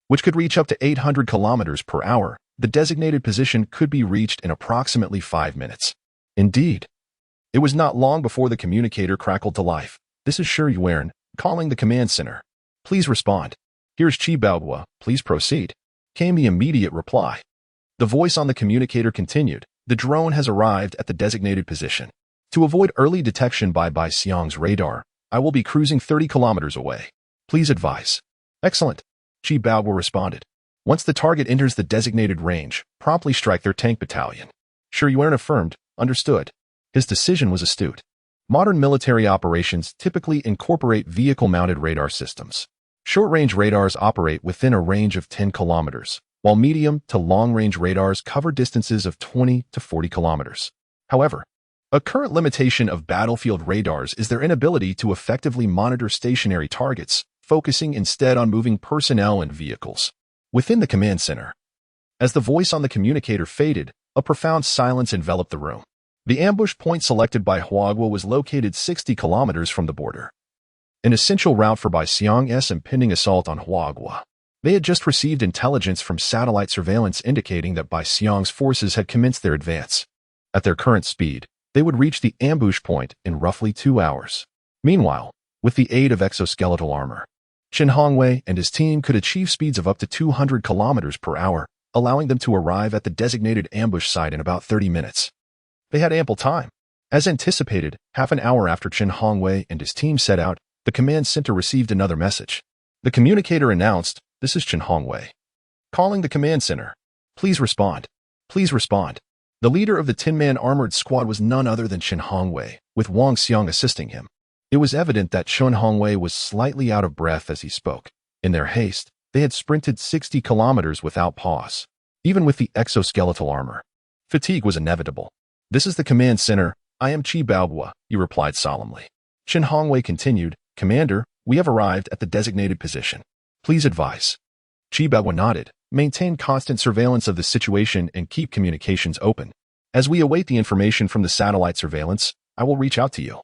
which could reach up to 800 kilometers per hour, the designated position could be reached in approximately 5 minutes. Indeed, it was not long before the communicator crackled to life. "This is Shi Yuan, calling the command center. Please respond." "Here's Qi Baoguo, please proceed," came the immediate reply. The voice on the communicator continued, "The drone has arrived at the designated position. To avoid early detection by Bai Xiang's radar, I will be cruising 30 kilometers away. Please advise." "Excellent," Qi Baoguo responded. "Once the target enters the designated range, promptly strike their tank battalion." Shi Yuan affirmed, "Understood." His decision was astute. Modern military operations typically incorporate vehicle-mounted radar systems. Short-range radars operate within a range of 10 kilometers, while medium to long-range radars cover distances of 20 to 40 kilometers. However, a current limitation of battlefield radars is their inability to effectively monitor stationary targets, focusing instead on moving personnel and vehicles. Within the command center, as the voice on the communicator faded, a profound silence enveloped the room. The ambush point selected by Huagua was located 60 kilometers from the border, an essential route for Bai Xiang's impending assault on Huagua. They had just received intelligence from satellite surveillance indicating that Bai Xiang's forces had commenced their advance. At their current speed, they would reach the ambush point in roughly 2 hours. Meanwhile, with the aid of exoskeletal armor, Chen Hongwei and his team could achieve speeds of up to 200 kilometers per hour, allowing them to arrive at the designated ambush site in about 30 minutes. They had ample time. As anticipated, half an hour after Chen Hongwei and his team set out, the command center received another message. The communicator announced, "This is Chen Hongwei, calling the command center. Please respond. Please respond." The leader of the 10-man armored squad was none other than Chen Hongwei, with Wang Xiang assisting him. It was evident that Chen Hongwei was slightly out of breath as he spoke. In their haste, they had sprinted 60 kilometers without pause. Even with the exoskeletal armor, fatigue was inevitable. "This is the command center. I am Qi Baoguo," he replied solemnly. Chen Hongwei continued, "Commander, we have arrived at the designated position. Please advise." Qi Baoguo nodded, maintain constant surveillance of the situation and keep communications open. As we await the information from the satellite surveillance, I will reach out to you.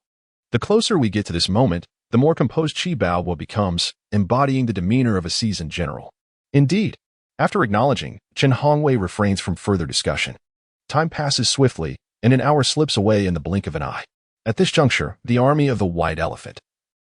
The closer we get to this moment, the more composed Chi Bao becomes, embodying the demeanor of a seasoned general. Indeed, after acknowledging, Chen Hongwei refrains from further discussion. Time passes swiftly, and an hour slips away in the blink of an eye. At this juncture, the army of the White Elephant,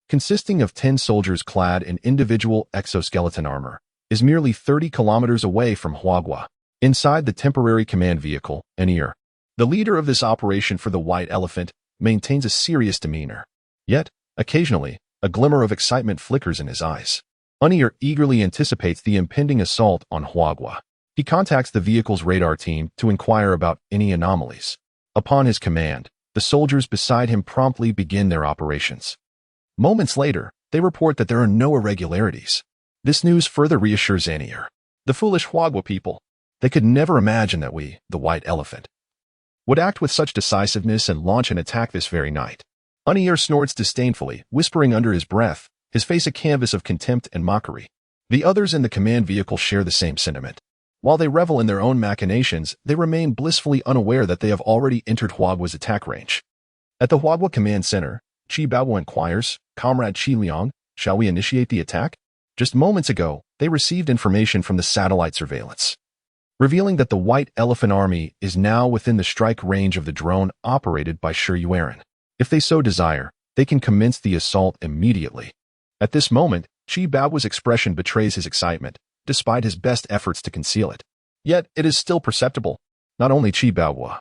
consisting of 10 soldiers clad in individual exoskeleton armor, is merely 30 kilometers away from Huagua, inside the temporary command vehicle, Anir. The leader of this operation for the White Elephant maintains a serious demeanor. Yet, occasionally, a glimmer of excitement flickers in his eyes. Anir eagerly anticipates the impending assault on Huagua. He contacts the vehicle's radar team to inquire about any anomalies. Upon his command, the soldiers beside him promptly begin their operations. Moments later, they report that there are no irregularities. This news further reassures Anir. The foolish Huagua people. They could never imagine that we, the White Elephant, would act with such decisiveness and launch an attack this very night. Anir snorts disdainfully, whispering under his breath, his face a canvas of contempt and mockery. The others in the command vehicle share the same sentiment. While they revel in their own machinations, they remain blissfully unaware that they have already entered Huagua's attack range. At the Huagua Command Center, Chi Bao inquires, "Comrade Qi Liang, shall we initiate the attack?" Just moments ago, they received information from the satellite surveillance, revealing that the White Elephant Army is now within the strike range of the drone operated by Shi Yuan. If they so desire, they can commence the assault immediately. At this moment, Chi Bao's expression betrays his excitement, despite his best efforts to conceal it. Yet, it is still perceptible. Not only Chi Bao,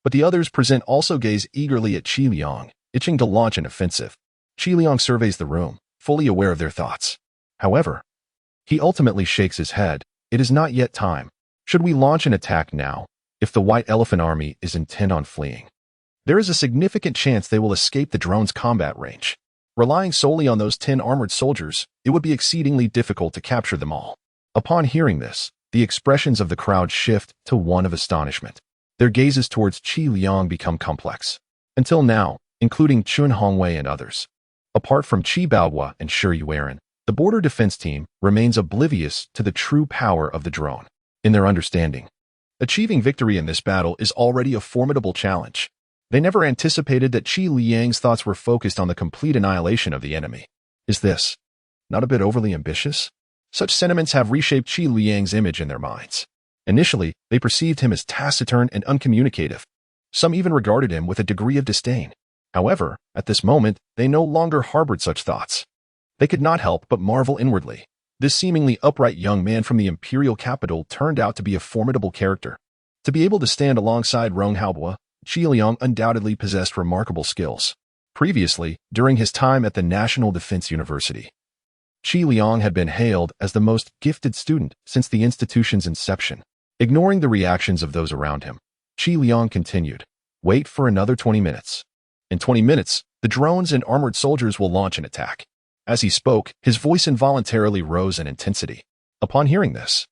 but the others present also gaze eagerly at Qi Liang, itching to launch an offensive. Qi Liang surveys the room, fully aware of their thoughts. However, he ultimately shakes his head. It is not yet time. Should we launch an attack now, if the White Elephant Army is intent on fleeing? There is a significant chance they will escape the drone's combat range. Relying solely on those 10 armored soldiers, it would be exceedingly difficult to capture them all. Upon hearing this, the expressions of the crowd shift to one of astonishment. Their gazes towards Qi Liang become complex. Until now, including Chen Hongwei and others. Apart from Qi Baohua and Shi Yuan, the border defense team remains oblivious to the true power of the drone. In their understanding, achieving victory in this battle is already a formidable challenge. They never anticipated that Qi Liang's thoughts were focused on the complete annihilation of the enemy. Is this not a bit overly ambitious? Such sentiments have reshaped Qi Liang's image in their minds. Initially, they perceived him as taciturn and uncommunicative. Some even regarded him with a degree of disdain. However, at this moment, they no longer harbored such thoughts. They could not help but marvel inwardly. This seemingly upright young man from the imperial capital turned out to be a formidable character. To be able to stand alongside Rong Haobua, Qi Liang undoubtedly possessed remarkable skills. Previously, during his time at the National Defense University, Qi Liang had been hailed as the most gifted student since the institution's inception. Ignoring the reactions of those around him, Qi Liang continued, "Wait for another 20 minutes. In 20 minutes, the drones and armored soldiers will launch an attack." As he spoke, his voice involuntarily rose in intensity. Upon hearing this,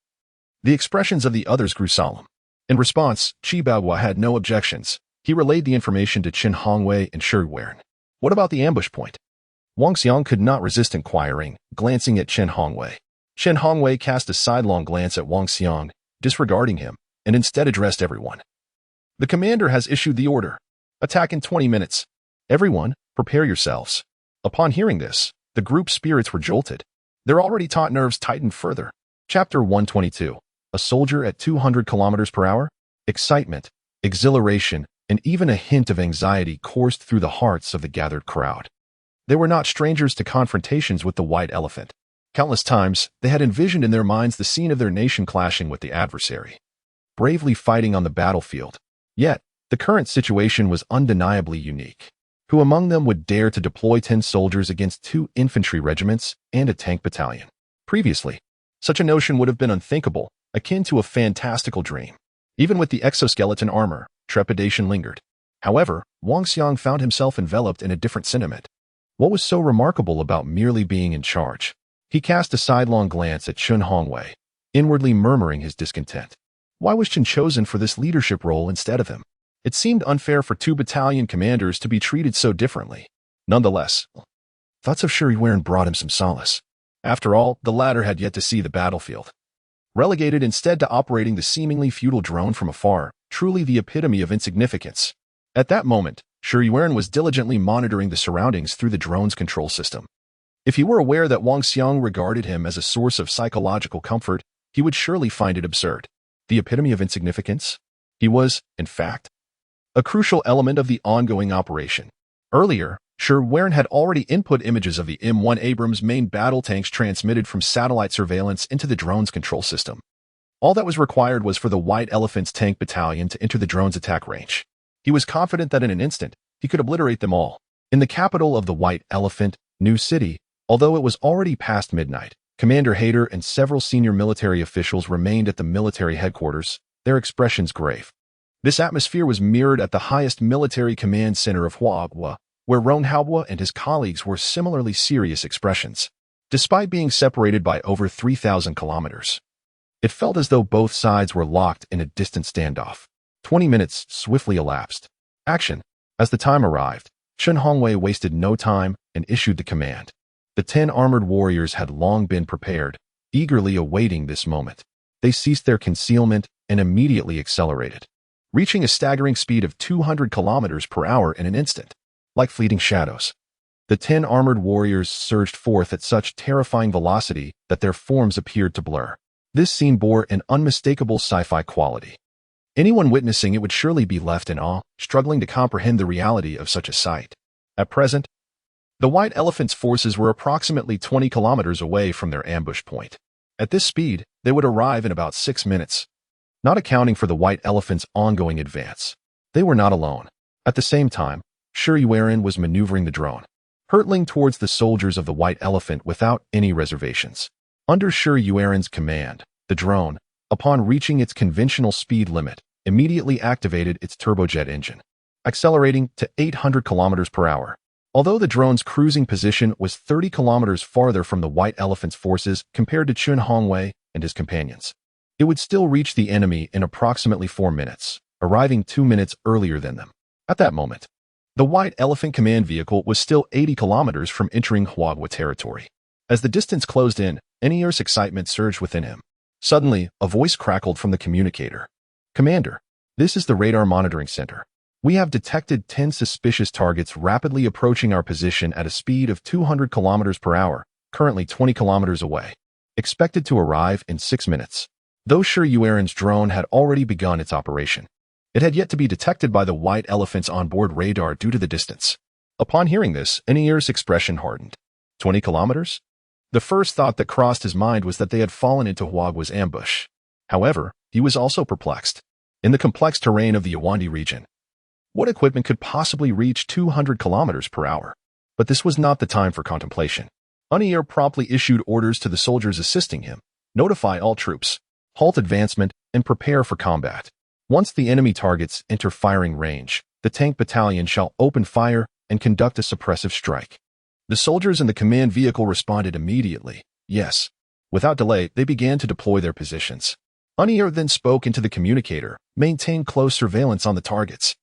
the expressions of the others grew solemn. In response, Qi Baohua had no objections. He relayed the information to Chen Hongwei and Shi Yuan. What about the ambush point? Wang Xiang could not resist inquiring, glancing at Chen Hongwei. Chen Hongwei cast a sidelong glance at Wang Xiang, disregarding him, and instead addressed everyone. "The commander has issued the order. Attack in 20 minutes. Everyone, prepare yourselves." Upon hearing this, the group's spirits were jolted. Their already taut nerves tightened further. Chapter 122. A soldier at 200 kilometers per hour? Excitement, exhilaration, and even a hint of anxiety coursed through the hearts of the gathered crowd. They were not strangers to confrontations with the White Elephant. Countless times, they had envisioned in their minds the scene of their nation clashing with the adversary, bravely fighting on the battlefield. Yet, the current situation was undeniably unique. Who among them would dare to deploy 10 soldiers against 2 infantry regiments and a tank battalion? Previously, such a notion would have been unthinkable, akin to a fantastical dream. Even with the exoskeleton armor, trepidation lingered. However, Wang Xiang found himself enveloped in a different sentiment. What was so remarkable about merely being in charge? He cast a sidelong glance at Chen Hongwei, inwardly murmuring his discontent. Why was Chen chosen for this leadership role instead of him? It seemed unfair for 2 battalion commanders to be treated so differently. Nonetheless, thoughts of Shi Yuan brought him some solace. After all, the latter had yet to see the battlefield. relegated instead to operating the seemingly futile drone from afar, truly the epitome of insignificance. At that moment, Shuyuan was diligently monitoring the surroundings through the drone's control system. If he were aware that Wang Xiang regarded him as a source of psychological comfort, he would surely find it absurd. The epitome of insignificance? He was, in fact, a crucial element of the ongoing operation. Earlier, Shuyuan had already input images of the M1 Abrams main battle tanks transmitted from satellite surveillance into the drone's control system. All that was required was for the White Elephant's tank battalion to enter the drone's attack range. He was confident that in an instant, he could obliterate them all. In the capital of the White Elephant, New City, although it was already past midnight, Commander Hayter and several senior military officials remained at the military headquarters, their expressions grave. This atmosphere was mirrored at the highest military command center of Huagua, where Ron Haobo and his colleagues wore similarly serious expressions. Despite being separated by over 3,000 kilometers, it felt as though both sides were locked in a distant standoff. 20 minutes swiftly elapsed. Action. As the time arrived, Chen Hongwei wasted no time and issued the command. The 10 armored warriors had long been prepared, eagerly awaiting this moment. They ceased their concealment and immediately accelerated, reaching a staggering speed of 200 kilometers per hour in an instant. Like fleeting shadows, the 10 armored warriors surged forth at such terrifying velocity that their forms appeared to blur. This scene bore an unmistakable sci-fi quality. Anyone witnessing it would surely be left in awe, struggling to comprehend the reality of such a sight. At present, the White Elephant's forces were approximately 20 kilometers away from their ambush point. At this speed, they would arrive in about 6 minutes. Not accounting for the White Elephant's ongoing advance, they were not alone. At the same time, Shuyuan was maneuvering the drone, hurtling towards the soldiers of the White Elephant without any reservations. Under Shuyuan's command, the drone, upon reaching its conventional speed limit, immediately activated its turbojet engine, accelerating to 800 kilometers per hour. Although the drone's cruising position was 30 kilometers farther from the White Elephant's forces compared to Chen Hongwei and his companions, it would still reach the enemy in approximately 4 minutes, arriving 2 minutes earlier than them. At that moment, the White Elephant command vehicle was still 80 kilometers from entering Huagua territory. As the distance closed in, Enier's excitement surged within him. Suddenly, a voice crackled from the communicator. "Commander, this is the radar monitoring center. We have detected 10 suspicious targets rapidly approaching our position at a speed of 200 kilometers per hour, currently 20 kilometers away. Expected to arrive in 6 minutes. Though Shuyuan's drone had already begun its operation, it had yet to be detected by the White Elephant's onboard radar due to the distance. Upon hearing this, Enier's expression hardened. 20 kilometers? The first thought that crossed his mind was that they had fallen into Huagua's ambush. However, he was also perplexed. In the complex terrain of the Yawandi region, what equipment could possibly reach 200 kilometers per hour? But this was not the time for contemplation. Enier promptly issued orders to the soldiers assisting him. Notify all troops, halt advancement, and prepare for combat. Once the enemy targets enter firing range, the tank battalion shall open fire and conduct a suppressive strike. The soldiers in the command vehicle responded immediately. Yes. Without delay, they began to deploy their positions. Enier then spoke into the communicator. Maintain close surveillance on the targets.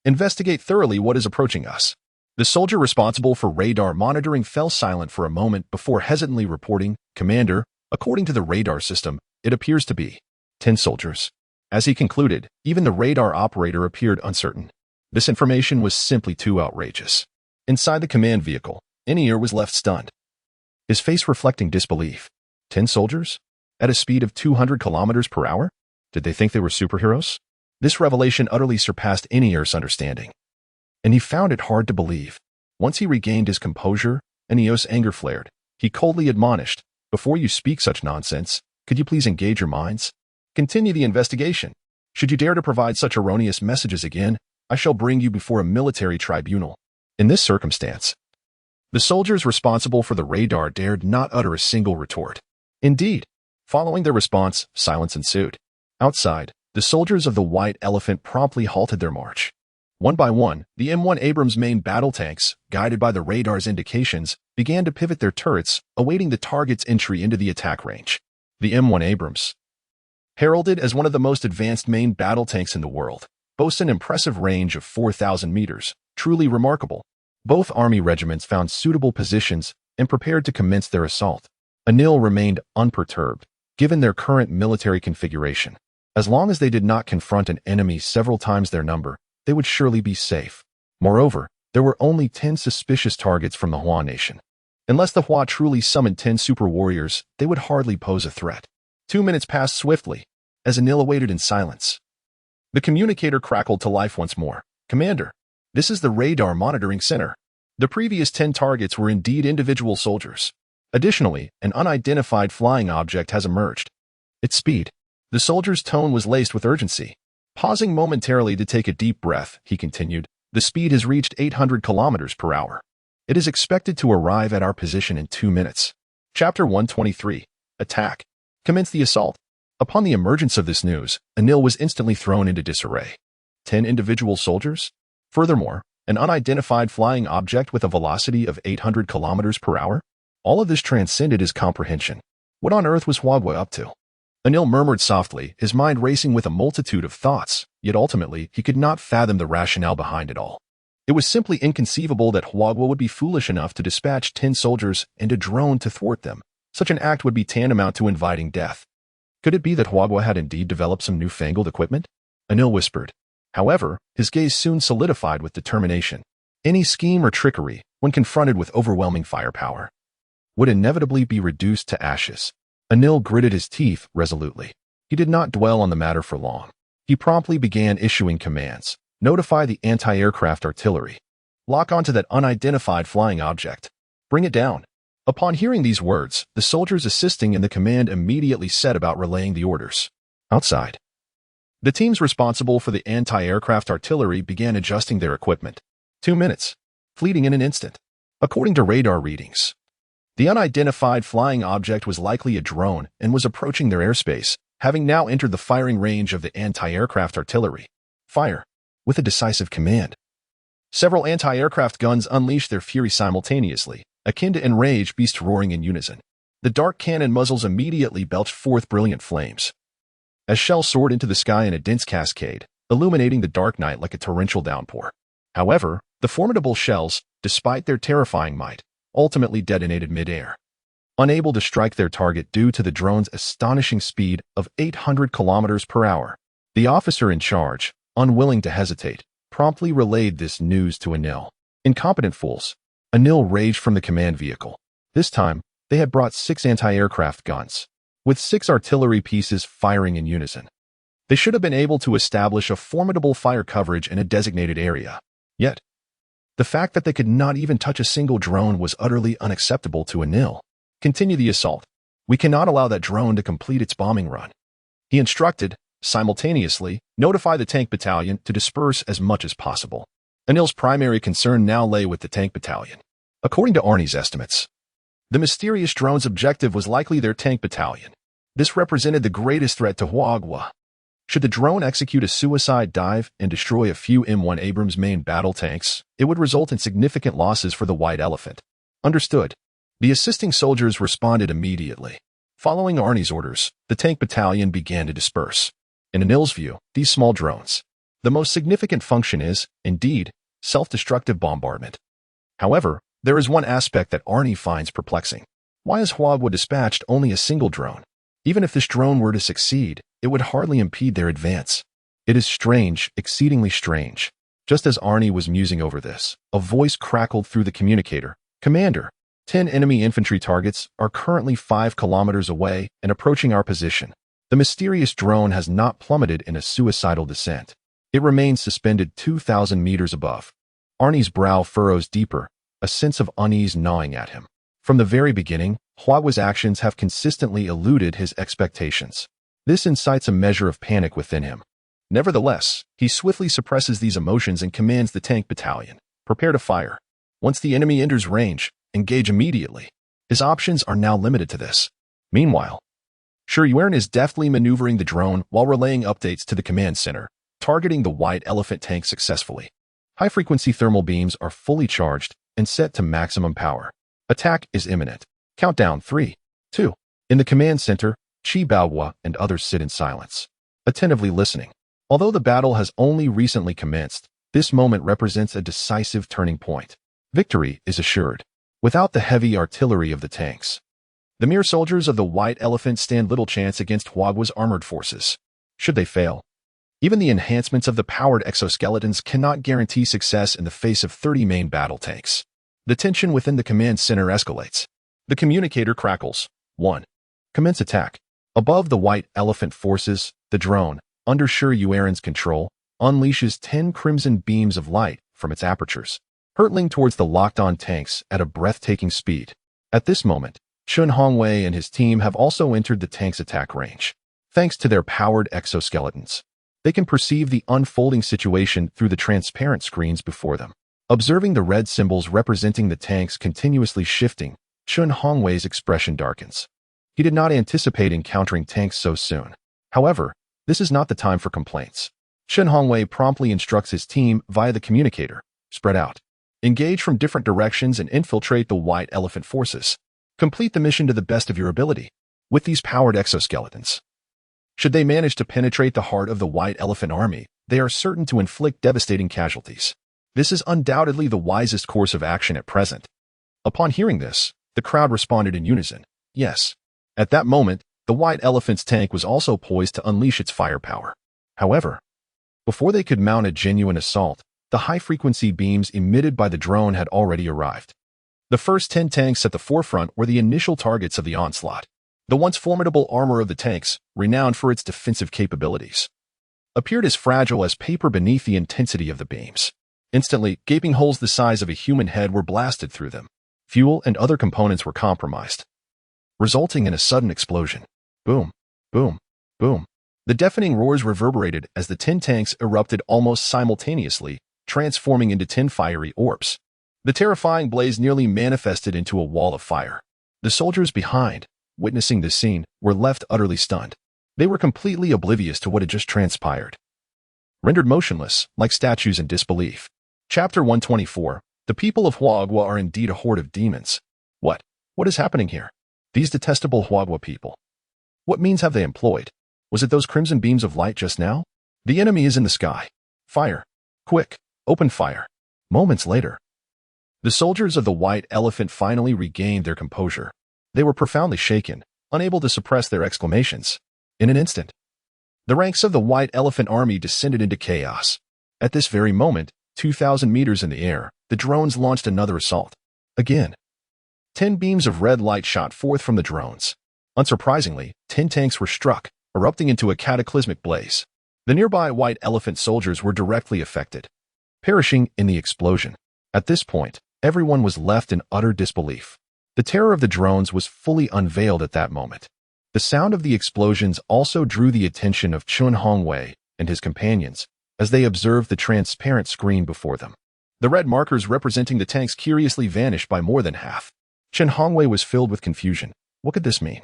Investigate thoroughly what is approaching us. The soldier responsible for radar monitoring fell silent for a moment before hesitantly reporting, "Commander, according to the radar system, it appears to be 10 soldiers." As he concluded, even the radar operator appeared uncertain. This information was simply too outrageous. Inside the command vehicle, Enier was left stunned, his face reflecting disbelief. 10 soldiers? At a speed of 200 kilometers per hour? Did they think they were superheroes? This revelation utterly surpassed Enier's understanding, and he found it hard to believe. Once he regained his composure, Enier's anger flared. He coldly admonished, "Before you speak such nonsense, could you please engage your minds? Continue the investigation. Should you dare to provide such erroneous messages again, I shall bring you before a military tribunal." In this circumstance, the soldiers responsible for the radar dared not utter a single retort. Indeed, following their response, silence ensued. Outside, the soldiers of the White Elephant promptly halted their march. One by one, the M1 Abrams main battle tanks, guided by the radar's indications, began to pivot their turrets, awaiting the target's entry into the attack range. The M1 Abrams, heralded as one of the most advanced main battle tanks in the world, boasts an impressive range of 4,000 meters, truly remarkable. Both army regiments found suitable positions and prepared to commence their assault. Anil remained unperturbed, given their current military configuration. As long as they did not confront an enemy several times their number, they would surely be safe. Moreover, there were only 10 suspicious targets from the Hua nation. Unless the Hua truly summoned 10 super warriors, they would hardly pose a threat. 2 minutes passed swiftly, as Anil awaited in silence. The communicator crackled to life once more. "Commander, this is the radar monitoring center. The previous 10 targets were indeed individual soldiers. Additionally, an unidentified flying object has emerged. Its speed." The soldier's tone was laced with urgency. Pausing momentarily to take a deep breath, he continued, "The speed has reached 800 kilometers per hour. It is expected to arrive at our position in 2 minutes. Chapter 123. Attack. Commence the assault." Upon the emergence of this news, Anil was instantly thrown into disarray. 10 individual soldiers? Furthermore, an unidentified flying object with a velocity of 800 kilometers per hour? All of this transcended his comprehension. What on earth was Huagua up to? Anil murmured softly, his mind racing with a multitude of thoughts, yet ultimately he could not fathom the rationale behind it all. It was simply inconceivable that Huagua would be foolish enough to dispatch 10 soldiers and a drone to thwart them. Such an act would be tantamount to inviting death. Could it be that Huagua had indeed developed some newfangled equipment? Anil whispered. However, his gaze soon solidified with determination. Any scheme or trickery, when confronted with overwhelming firepower, would inevitably be reduced to ashes. Anil gritted his teeth resolutely. He did not dwell on the matter for long. He promptly began issuing commands. Notify the anti-aircraft artillery. Lock onto that unidentified flying object. Bring it down. Upon hearing these words, the soldiers assisting in the command immediately set about relaying the orders. Outside, the teams responsible for the anti-aircraft artillery began adjusting their equipment. 2 minutes, fleeting in an instant. According to radar readings, the unidentified flying object was likely a drone and was approaching their airspace, having now entered the firing range of the anti-aircraft artillery. Fire. With a decisive command. Several anti-aircraft guns unleashed their fury simultaneously, akin to enraged beasts roaring in unison. The dark cannon muzzles immediately belched forth brilliant flames, as shells soared into the sky in a dense cascade, illuminating the dark night like a torrential downpour. However, the formidable shells, despite their terrifying might, ultimately detonated mid-air. Unable to strike their target due to the drone's astonishing speed of 800 kilometers per hour, the officer in charge, unwilling to hesitate, promptly relayed this news to Anil. Incompetent fools. Anil raged from the command vehicle. This time, they had brought 6 anti-aircraft guns, with 6 artillery pieces firing in unison. They should have been able to establish a formidable fire coverage in a designated area. Yet, the fact that they could not even touch a single drone was utterly unacceptable to Anil. Continue the assault. We cannot allow that drone to complete its bombing run. He instructed, simultaneously, notify the tank battalion to disperse as much as possible. Anil's primary concern now lay with the tank battalion. According to Arnie's estimates, the mysterious drone's objective was likely their tank battalion. This represented the greatest threat to Huagua. Should the drone execute a suicide dive and destroy a few M1 Abrams main battle tanks, it would result in significant losses for the White Elephant. Understood. The assisting soldiers responded immediately. Following Arnie's orders, the tank battalion began to disperse. In Anil's view, these small drones, the most significant function is, indeed, self-destructive bombardment. However, there is one aspect that Arnie finds perplexing. Why has Huagua dispatched only a single drone? Even if this drone were to succeed, it would hardly impede their advance. It is strange, exceedingly strange. Just as Arnie was musing over this, a voice crackled through the communicator. Commander, 10 enemy infantry targets are currently 5 kilometers away and approaching our position. The mysterious drone has not plummeted in a suicidal descent. It remains suspended 2,000 meters above. Arnie's brow furrows deeper, a sense of unease gnawing at him. From the very beginning, Huagua's actions have consistently eluded his expectations. This incites a measure of panic within him. Nevertheless, he swiftly suppresses these emotions and commands the tank battalion. Prepare to fire. Once the enemy enters range, engage immediately. His options are now limited to this. Meanwhile, Yuan is deftly maneuvering the drone while relaying updates to the command center, targeting the White Elephant tank successfully. High-frequency thermal beams are fully charged and set to maximum power. Attack is imminent. Countdown 3, 2. In the command center, Chi Baohua and others sit in silence, attentively listening. Although the battle has only recently commenced, this moment represents a decisive turning point. Victory is assured. Without the heavy artillery of the tanks, The mere soldiers of the White Elephant stand little chance against Huagua's armored forces. Should they fail, even the enhancements of the powered exoskeletons cannot guarantee success in the face of 30 main battle tanks. The tension within the command center escalates. The communicator crackles. 1. Commence attack. Above the White Elephant forces, the drone, under Yueren's control, unleashes 10 crimson beams of light from its apertures, hurtling towards the locked-on tanks at a breathtaking speed. At this moment, Chun Hongwei and his team have also entered the tank's attack range. Thanks to their powered exoskeletons, they can perceive the unfolding situation through the transparent screens before them. Observing the red symbols representing the tanks continuously shifting, Chun Hongwei's expression darkens. He did not anticipate encountering tanks so soon. However, this is not the time for complaints. Chun Hongwei promptly instructs his team via the communicator, spread out, engage from different directions and infiltrate the White Elephant forces. Complete the mission to the best of your ability. With these powered exoskeletons, should they manage to penetrate the heart of the White Elephant army, they are certain to inflict devastating casualties. This is undoubtedly the wisest course of action at present. Upon hearing this, the crowd responded in unison, yes. At that moment, the White Elephant's tank was also poised to unleash its firepower. However, before they could mount a genuine assault, the high-frequency beams emitted by the drone had already arrived. The first 10 tanks at the forefront were the initial targets of the onslaught. The once formidable armor of the tanks, renowned for its defensive capabilities, appeared as fragile as paper beneath the intensity of the beams. Instantly, gaping holes the size of a human head were blasted through them. Fuel and other components were compromised, resulting in a sudden explosion. Boom, boom, boom. The deafening roars reverberated as the 10 tanks erupted almost simultaneously, transforming into 10 fiery orbs. The terrifying blaze nearly manifested into a wall of fire. The soldiers behind, witnessing this scene, were left utterly stunned. They were completely oblivious to what had just transpired, rendered motionless, like statues in disbelief. Chapter 124. The people of Huagua are indeed a horde of demons. What is happening here? These detestable Huagua people. What means have they employed? Was it those crimson beams of light just now? The enemy is in the sky. Fire. Quick, open fire. Moments later, the soldiers of the White Elephant finally regained their composure. They were profoundly shaken, unable to suppress their exclamations. In an instant, the ranks of the White Elephant army descended into chaos. At this very moment, 2,000 meters in the air, the drones launched another assault. Again, 10 beams of red light shot forth from the drones. Unsurprisingly, 10 tanks were struck, erupting into a cataclysmic blaze. The nearby White Elephant soldiers were directly affected, perishing in the explosion. At this point, everyone was left in utter disbelief. The terror of the drones was fully unveiled at that moment. The sound of the explosions also drew the attention of Chun Hongwei and his companions as they observed the transparent screen before them. The red markers representing the tanks curiously vanished by more than half. Chun Hongwei was filled with confusion. What could this mean?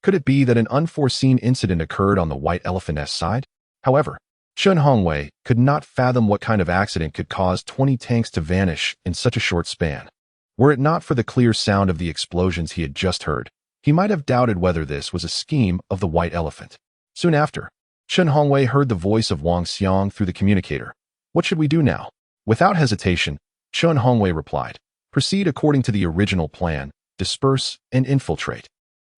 Could it be that an unforeseen incident occurred on the White Elephant's side? However, Chun Hongwei could not fathom what kind of accident could cause 20 tanks to vanish in such a short span. Were it not for the clear sound of the explosions he had just heard, he might have doubted whether this was a scheme of the White Elephant. Soon after, Chun Hongwei heard the voice of Wang Xiang through the communicator. What should we do now? Without hesitation, Chun Hongwei replied, proceed according to the original plan, disperse and infiltrate.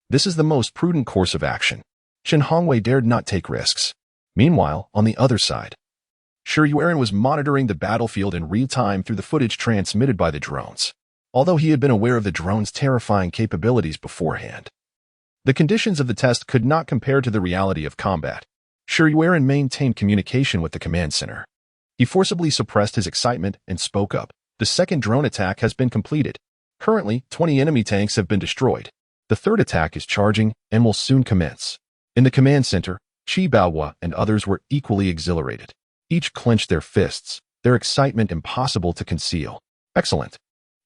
This is the most prudent course of action. Chun Hongwei dared not take risks. Meanwhile, on the other side, Yueren was monitoring the battlefield in real time through the footage transmitted by the drones. Although he had been aware of the drone's terrifying capabilities beforehand, the conditions of the test could not compare to the reality of combat. Yueren maintained communication with the command center. He forcibly suppressed his excitement and spoke up. The second drone attack has been completed. Currently, 20 enemy tanks have been destroyed. The third attack is charging and will soon commence. In the command center, Qi Baohua and others were equally exhilarated. Each clenched their fists, their excitement impossible to conceal. Excellent.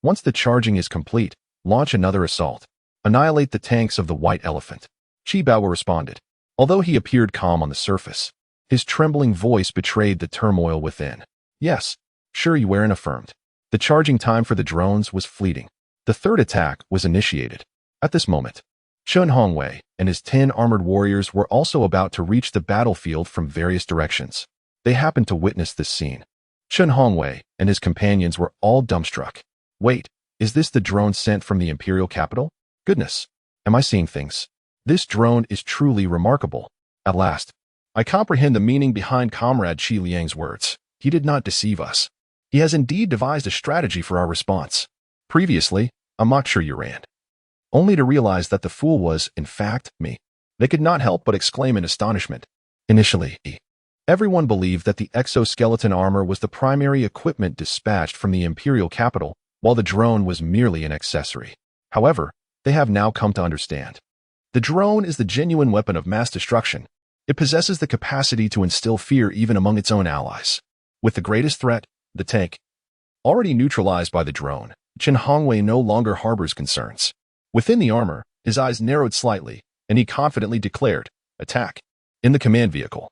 Once the charging is complete, launch another assault. Annihilate the tanks of the White Elephant. Qi Baohua responded. Although he appeared calm on the surface, his trembling voice betrayed the turmoil within. Yes, Yueren affirmed. The charging time for the drones was fleeting. The third attack was initiated. At this moment, Chun Hongwei and his 10 armored warriors were also about to reach the battlefield from various directions. They happened to witness this scene. Chun Hongwei and his companions were all dumbstruck. Wait, is this the drone sent from the imperial capital? Goodness, Am I seeing things? This drone is truly remarkable. At last, I comprehend the meaning behind Comrade Chi Liang's words. He did not deceive us. He has indeed devised a strategy for our response. Previously, I mocked Sure Urand, only to realize that the fool was, in fact, me. They could not help but exclaim in astonishment. Initially, everyone believed that the exoskeleton armor was the primary equipment dispatched from the imperial capital, while the drone was merely an accessory. However, they have now come to understand. The drone is the genuine weapon of mass destruction. It possesses the capacity to instill fear even among its own allies. With the greatest threat, the tank, already neutralized by the drone, Chen Hongwei no longer harbors concerns. Within the armor, his eyes narrowed slightly, and he confidently declared, "Attack." In the command vehicle,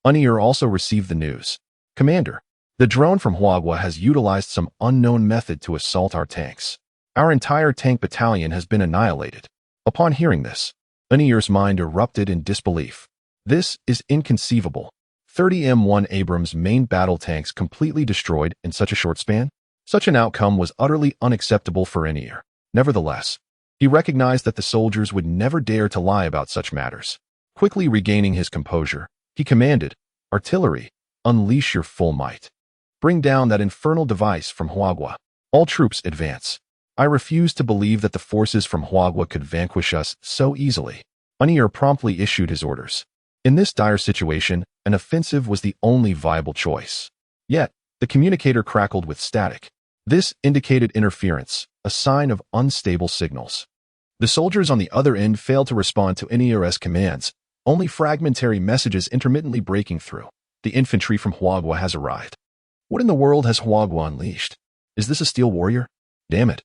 Unir also received the news. "Commander, the drone from Huagua has utilized some unknown method to assault our tanks. Our entire tank battalion has been annihilated." Upon hearing this, Unir's mind erupted in disbelief. This is inconceivable. 30 M1 Abrams main battle tanks completely destroyed in such a short span? Such an outcome was utterly unacceptable for Unir. Nevertheless, he recognized that the soldiers would never dare to lie about such matters. Quickly regaining his composure, he commanded, "Artillery, unleash your full might. Bring down that infernal device from Huagua. All troops advance." I refuse to believe that the forces from Huagua could vanquish us so easily. Unir promptly issued his orders. In this dire situation, an offensive was the only viable choice. Yet, the communicator crackled with static. This indicated interference, a sign of unstable signals. The soldiers on the other end failed to respond to NER's commands, only fragmentary messages intermittently breaking through. "The infantry from Huagua has arrived." What in the world has Huagua unleashed? Is this a steel warrior? Damn it.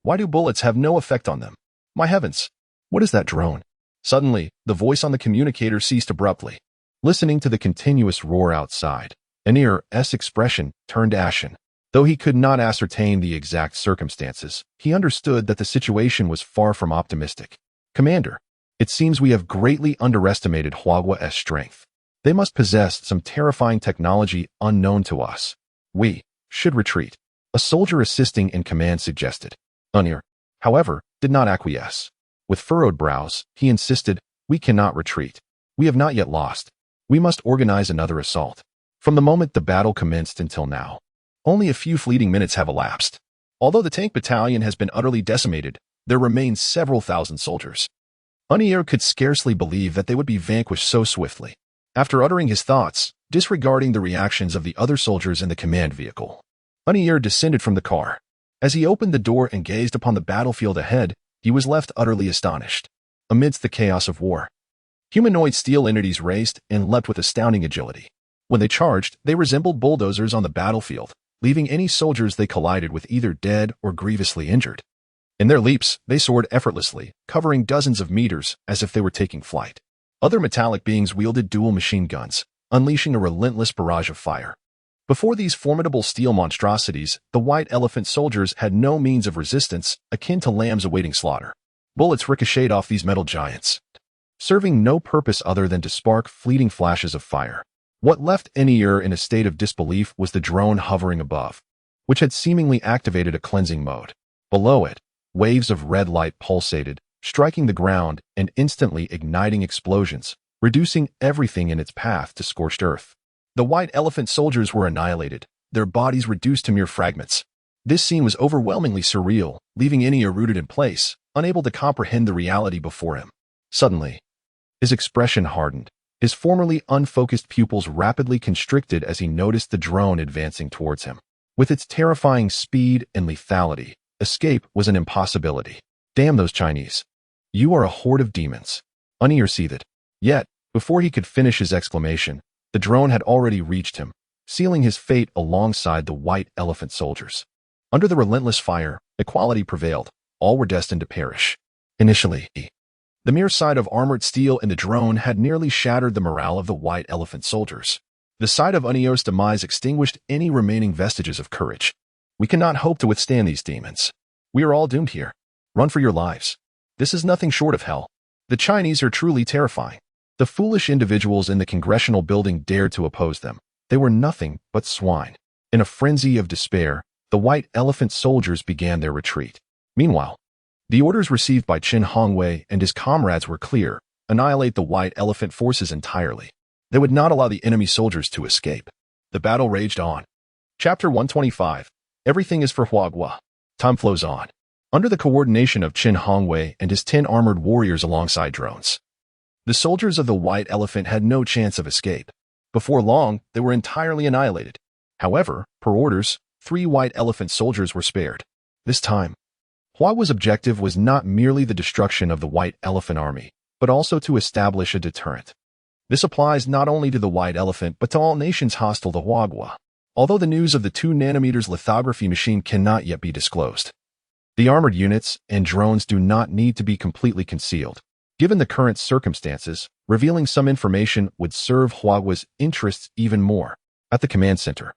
Why do bullets have no effect on them? My heavens. What is that drone? Suddenly, the voice on the communicator ceased abruptly. Listening to the continuous roar outside, NER's expression turned ashen. Though he could not ascertain the exact circumstances, he understood that the situation was far from optimistic. "Commander, it seems we have greatly underestimated Huagua's strength. They must possess some terrifying technology unknown to us. We should retreat," a soldier assisting in command suggested. Unir, however, did not acquiesce. With furrowed brows, he insisted, "We cannot retreat. We have not yet lost. We must organize another assault." From the moment the battle commenced until now, only a few fleeting minutes have elapsed. Although the tank battalion has been utterly decimated, there remain several thousand soldiers. Unir could scarcely believe that they would be vanquished so swiftly. After uttering his thoughts, disregarding the reactions of the other soldiers in the command vehicle, Unir descended from the car. As he opened the door and gazed upon the battlefield ahead, he was left utterly astonished. Amidst the chaos of war, humanoid steel entities raced and leapt with astounding agility. When they charged, they resembled bulldozers on the battlefield, leaving any soldiers they collided with either dead or grievously injured. In their leaps, they soared effortlessly, covering dozens of meters as if they were taking flight. Other metallic beings wielded dual machine guns, unleashing a relentless barrage of fire. Before these formidable steel monstrosities, the white elephant soldiers had no means of resistance, akin to lambs awaiting slaughter. Bullets ricocheted off these metal giants, serving no purpose other than to spark fleeting flashes of fire. What left NER in a state of disbelief was the drone hovering above, which had seemingly activated a cleansing mode. Below it, waves of red light pulsated, striking the ground and instantly igniting explosions, reducing everything in its path to scorched earth. The white elephant soldiers were annihilated, their bodies reduced to mere fragments. This scene was overwhelmingly surreal, leaving NER rooted in place, unable to comprehend the reality before him. Suddenly, his expression hardened. His formerly unfocused pupils rapidly constricted as he noticed the drone advancing towards him. With its terrifying speed and lethality, escape was an impossibility. "Damn those Chinese. You are a horde of demons." Unir seethed. Yet, before he could finish his exclamation, the drone had already reached him, sealing his fate alongside the white elephant soldiers. Under the relentless fire, equality prevailed. All were destined to perish. Initially, the mere sight of armored steel in the drone had nearly shattered the morale of the white elephant soldiers. The sight of Unir's demise extinguished any remaining vestiges of courage. "We cannot hope to withstand these demons. We are all doomed here. Run for your lives. This is nothing short of hell. The Chinese are truly terrifying." The foolish individuals in the congressional building dared to oppose them. They were nothing but swine. In a frenzy of despair, the white elephant soldiers began their retreat. Meanwhile, The orders received by Qin Hongwei and his comrades were clear: annihilate the White Elephant forces entirely. They would not allow the enemy soldiers to escape. The battle raged on. Chapter 125. Everything is for Huaguo. Time flows on. Under the coordination of Qin Hongwei and his 10 armored warriors alongside drones, the soldiers of the White Elephant had no chance of escape. Before long, they were entirely annihilated. However, per orders, 3 White Elephant soldiers were spared. This time, Huaguo's objective was not merely the destruction of the White Elephant army, but also to establish a deterrent. This applies not only to the White Elephant but to all nations hostile to Huaguo. Although the news of the 2 nanometers lithography machine cannot yet be disclosed, the armored units and drones do not need to be completely concealed. Given the current circumstances, revealing some information would serve Huaguo's interests even more. At the command center,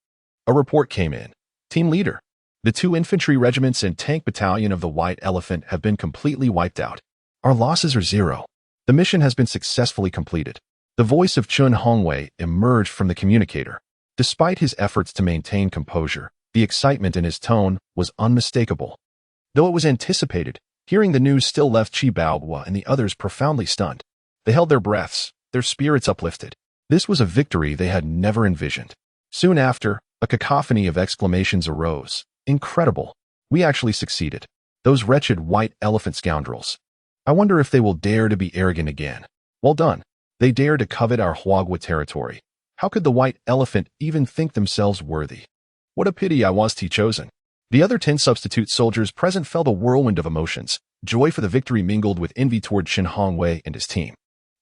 a report came in. Team leader: the 2 infantry regiments and tank battalion of the White Elephant have been completely wiped out. Our losses are 0. The mission has been successfully completed. The voice of Qin Hongwei emerged from the communicator. Despite his efforts to maintain composure, the excitement in his tone was unmistakable. Though it was anticipated, hearing the news still left Qi Baoguo and the others profoundly stunned. They held their breaths, their spirits uplifted. This was a victory they had never envisioned. Soon after, a cacophony of exclamations arose. Incredible! We actually succeeded. Those wretched White Elephant scoundrels. I wonder if they will dare to be arrogant again. Well done. They dare to covet our Huaguo territory. How could the White Elephant even think themselves worthy? What a pity I was chosen. The other 10 substitute soldiers present felt a whirlwind of emotions. Joy for the victory mingled with envy toward Qin Hongwei and his team.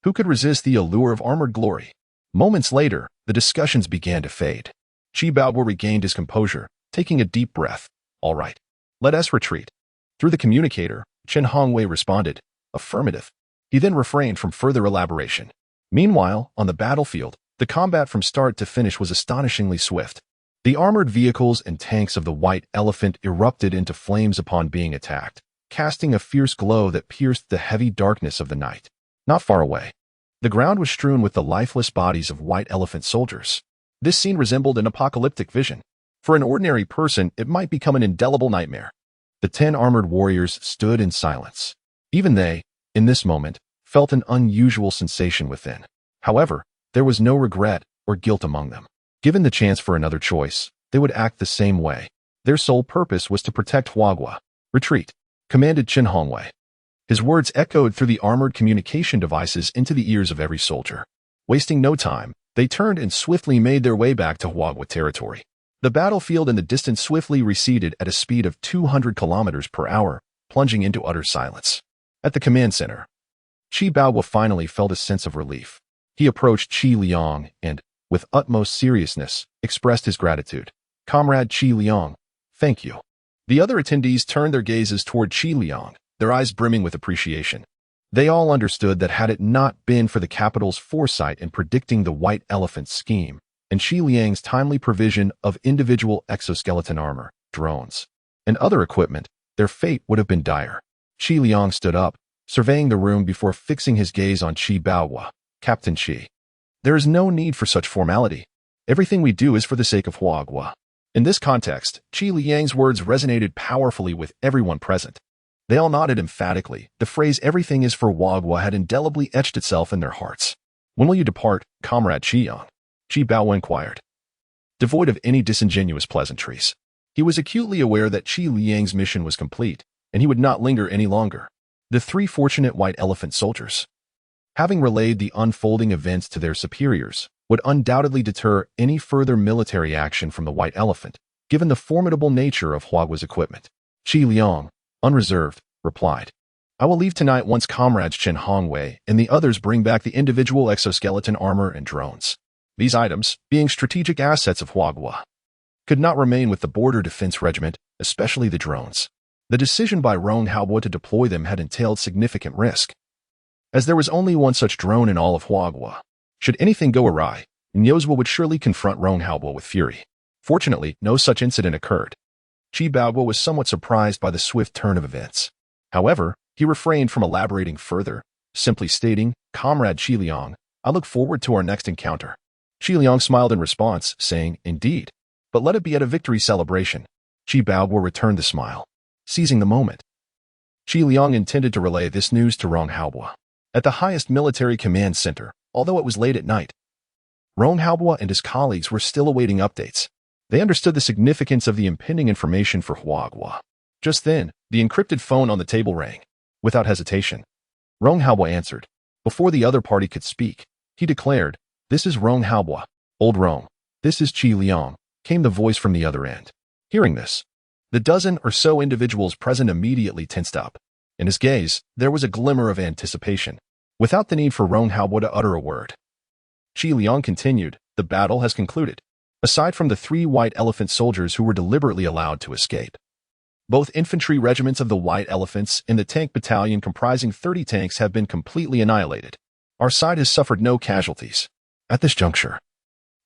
Who could resist the allure of armored glory? Moments later, the discussions began to fade. Qi Baoguo regained his composure, taking a deep breath. All right. Let us retreat. Through the communicator, Qin Hongwei responded, affirmative. He then refrained from further elaboration. Meanwhile, on the battlefield, the combat from start to finish was astonishingly swift. The armored vehicles and tanks of the White Elephant erupted into flames upon being attacked, casting a fierce glow that pierced the heavy darkness of the night. Not far away, the ground was strewn with the lifeless bodies of White Elephant soldiers. This scene resembled an apocalyptic vision. For an ordinary person, it might become an indelible nightmare. The 10 armored warriors stood in silence. Even they, in this moment, felt an unusual sensation within. However, there was no regret or guilt among them. Given the chance for another choice, they would act the same way. Their sole purpose was to protect Huaguo. Retreat, commanded Qin Hongwei. His words echoed through the armored communication devices into the ears of every soldier. Wasting no time, they turned and swiftly made their way back to Huaguo territory. The battlefield in the distance swiftly receded at a speed of 200 kilometers per hour, plunging into utter silence. At the command center, Qi Baoguo finally felt a sense of relief. He approached Qi Liang and, with utmost seriousness, expressed his gratitude. Comrade Qi Liang, thank you. The other attendees turned their gazes toward Qi Liang, their eyes brimming with appreciation. They all understood that had it not been for the capital's foresight in predicting the White Elephant's scheme, and Qi Liang's timely provision of individual exoskeleton armor, drones, and other equipment, their fate would have been dire. Qi Liang stood up, surveying the room before fixing his gaze on Qi Baoguo. Captain Qi, there is no need for such formality. Everything we do is for the sake of Huaguo. In this context, Qi Liang's words resonated powerfully with everyone present. They all nodded emphatically. The phrase "everything is for Huaguo" had indelibly etched itself in their hearts. When will you depart, Comrade Qi Yang? Qi Baoguo inquired, devoid of any disingenuous pleasantries. He was acutely aware that Qi Liang's mission was complete, and he would not linger any longer. The 3 fortunate White Elephant soldiers, having relayed the unfolding events to their superiors, would undoubtedly deter any further military action from the White Elephant, given the formidable nature of Huaguo's equipment. Qi Liang, unreserved, replied, I will leave tonight once comrades Qin Hongwei and the others bring back the individual exoskeleton armor and drones. These items, being strategic assets of Huaguo, could not remain with the Border Defense Regiment, especially the drones. The decision by Rong Haobo to deploy them had entailed significant risk, as there was only one such drone in all of Huaguo. Should anything go awry, Nyozwa would surely confront Rong Haobo with fury. Fortunately, no such incident occurred. Qi Baoguo was somewhat surprised by the swift turn of events. However, he refrained from elaborating further, simply stating, Comrade Qi Liang, I look forward to our next encounter. Qi Liang smiled in response, saying, Indeed, but let it be at a victory celebration. Qi Baoguo returned the smile, seizing the moment. Qi Liang intended to relay this news to Rong Haobua at the highest military command center, although it was late at night. Rong Haobua and his colleagues were still awaiting updates. They understood the significance of the impending information for Huagua. Just then, the encrypted phone on the table rang. Without hesitation, Rong Haobua answered. Before the other party could speak, he declared, "This is Rong Haobua. Old Rong. This is Qi Liang," came the voice from the other end. Hearing this, the dozen or so individuals present immediately tensed up. In his gaze, there was a glimmer of anticipation, without the need for Rong Haobua to utter a word. Qi Liang continued, "The battle has concluded. Aside from the 3 White Elephant soldiers who were deliberately allowed to escape, both infantry regiments of the White Elephants and the tank battalion comprising 30 tanks have been completely annihilated. Our side has suffered no casualties." At this juncture,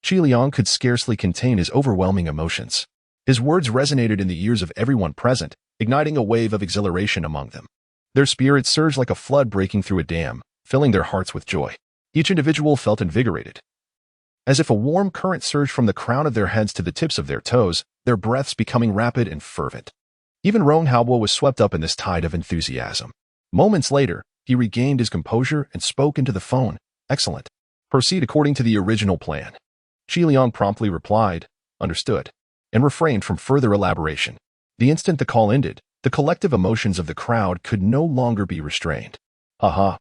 Qi Liang could scarcely contain his overwhelming emotions. His words resonated in the ears of everyone present, igniting a wave of exhilaration among them. Their spirits surged like a flood breaking through a dam, filling their hearts with joy. Each individual felt invigorated. As if a warm current surged from the crown of their heads to the tips of their toes, their breaths becoming rapid and fervent. Even Rong Haobua was swept up in this tide of enthusiasm. Moments later, he regained his composure and spoke into the phone. "Excellent. Proceed according to the original plan." Qi Liang promptly replied, "Understood," and refrained from further elaboration. The instant the call ended, the collective emotions of the crowd could no longer be restrained. "Haha.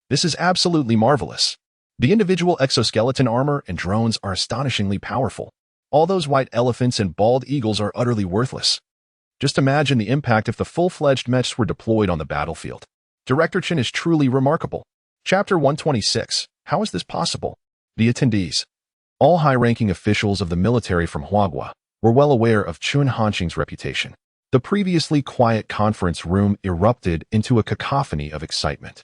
This is absolutely marvelous. The individual exoskeleton armor and drones are astonishingly powerful. All those white elephants and bald eagles are utterly worthless. Just imagine the impact if the full-fledged mechs were deployed on the battlefield. Director Chen is truly remarkable." Chapter 126. How is this possible? The attendees, all high-ranking officials of the military from Huagua, were well aware of Chun Hanqing's reputation. The previously quiet conference room erupted into a cacophony of excitement.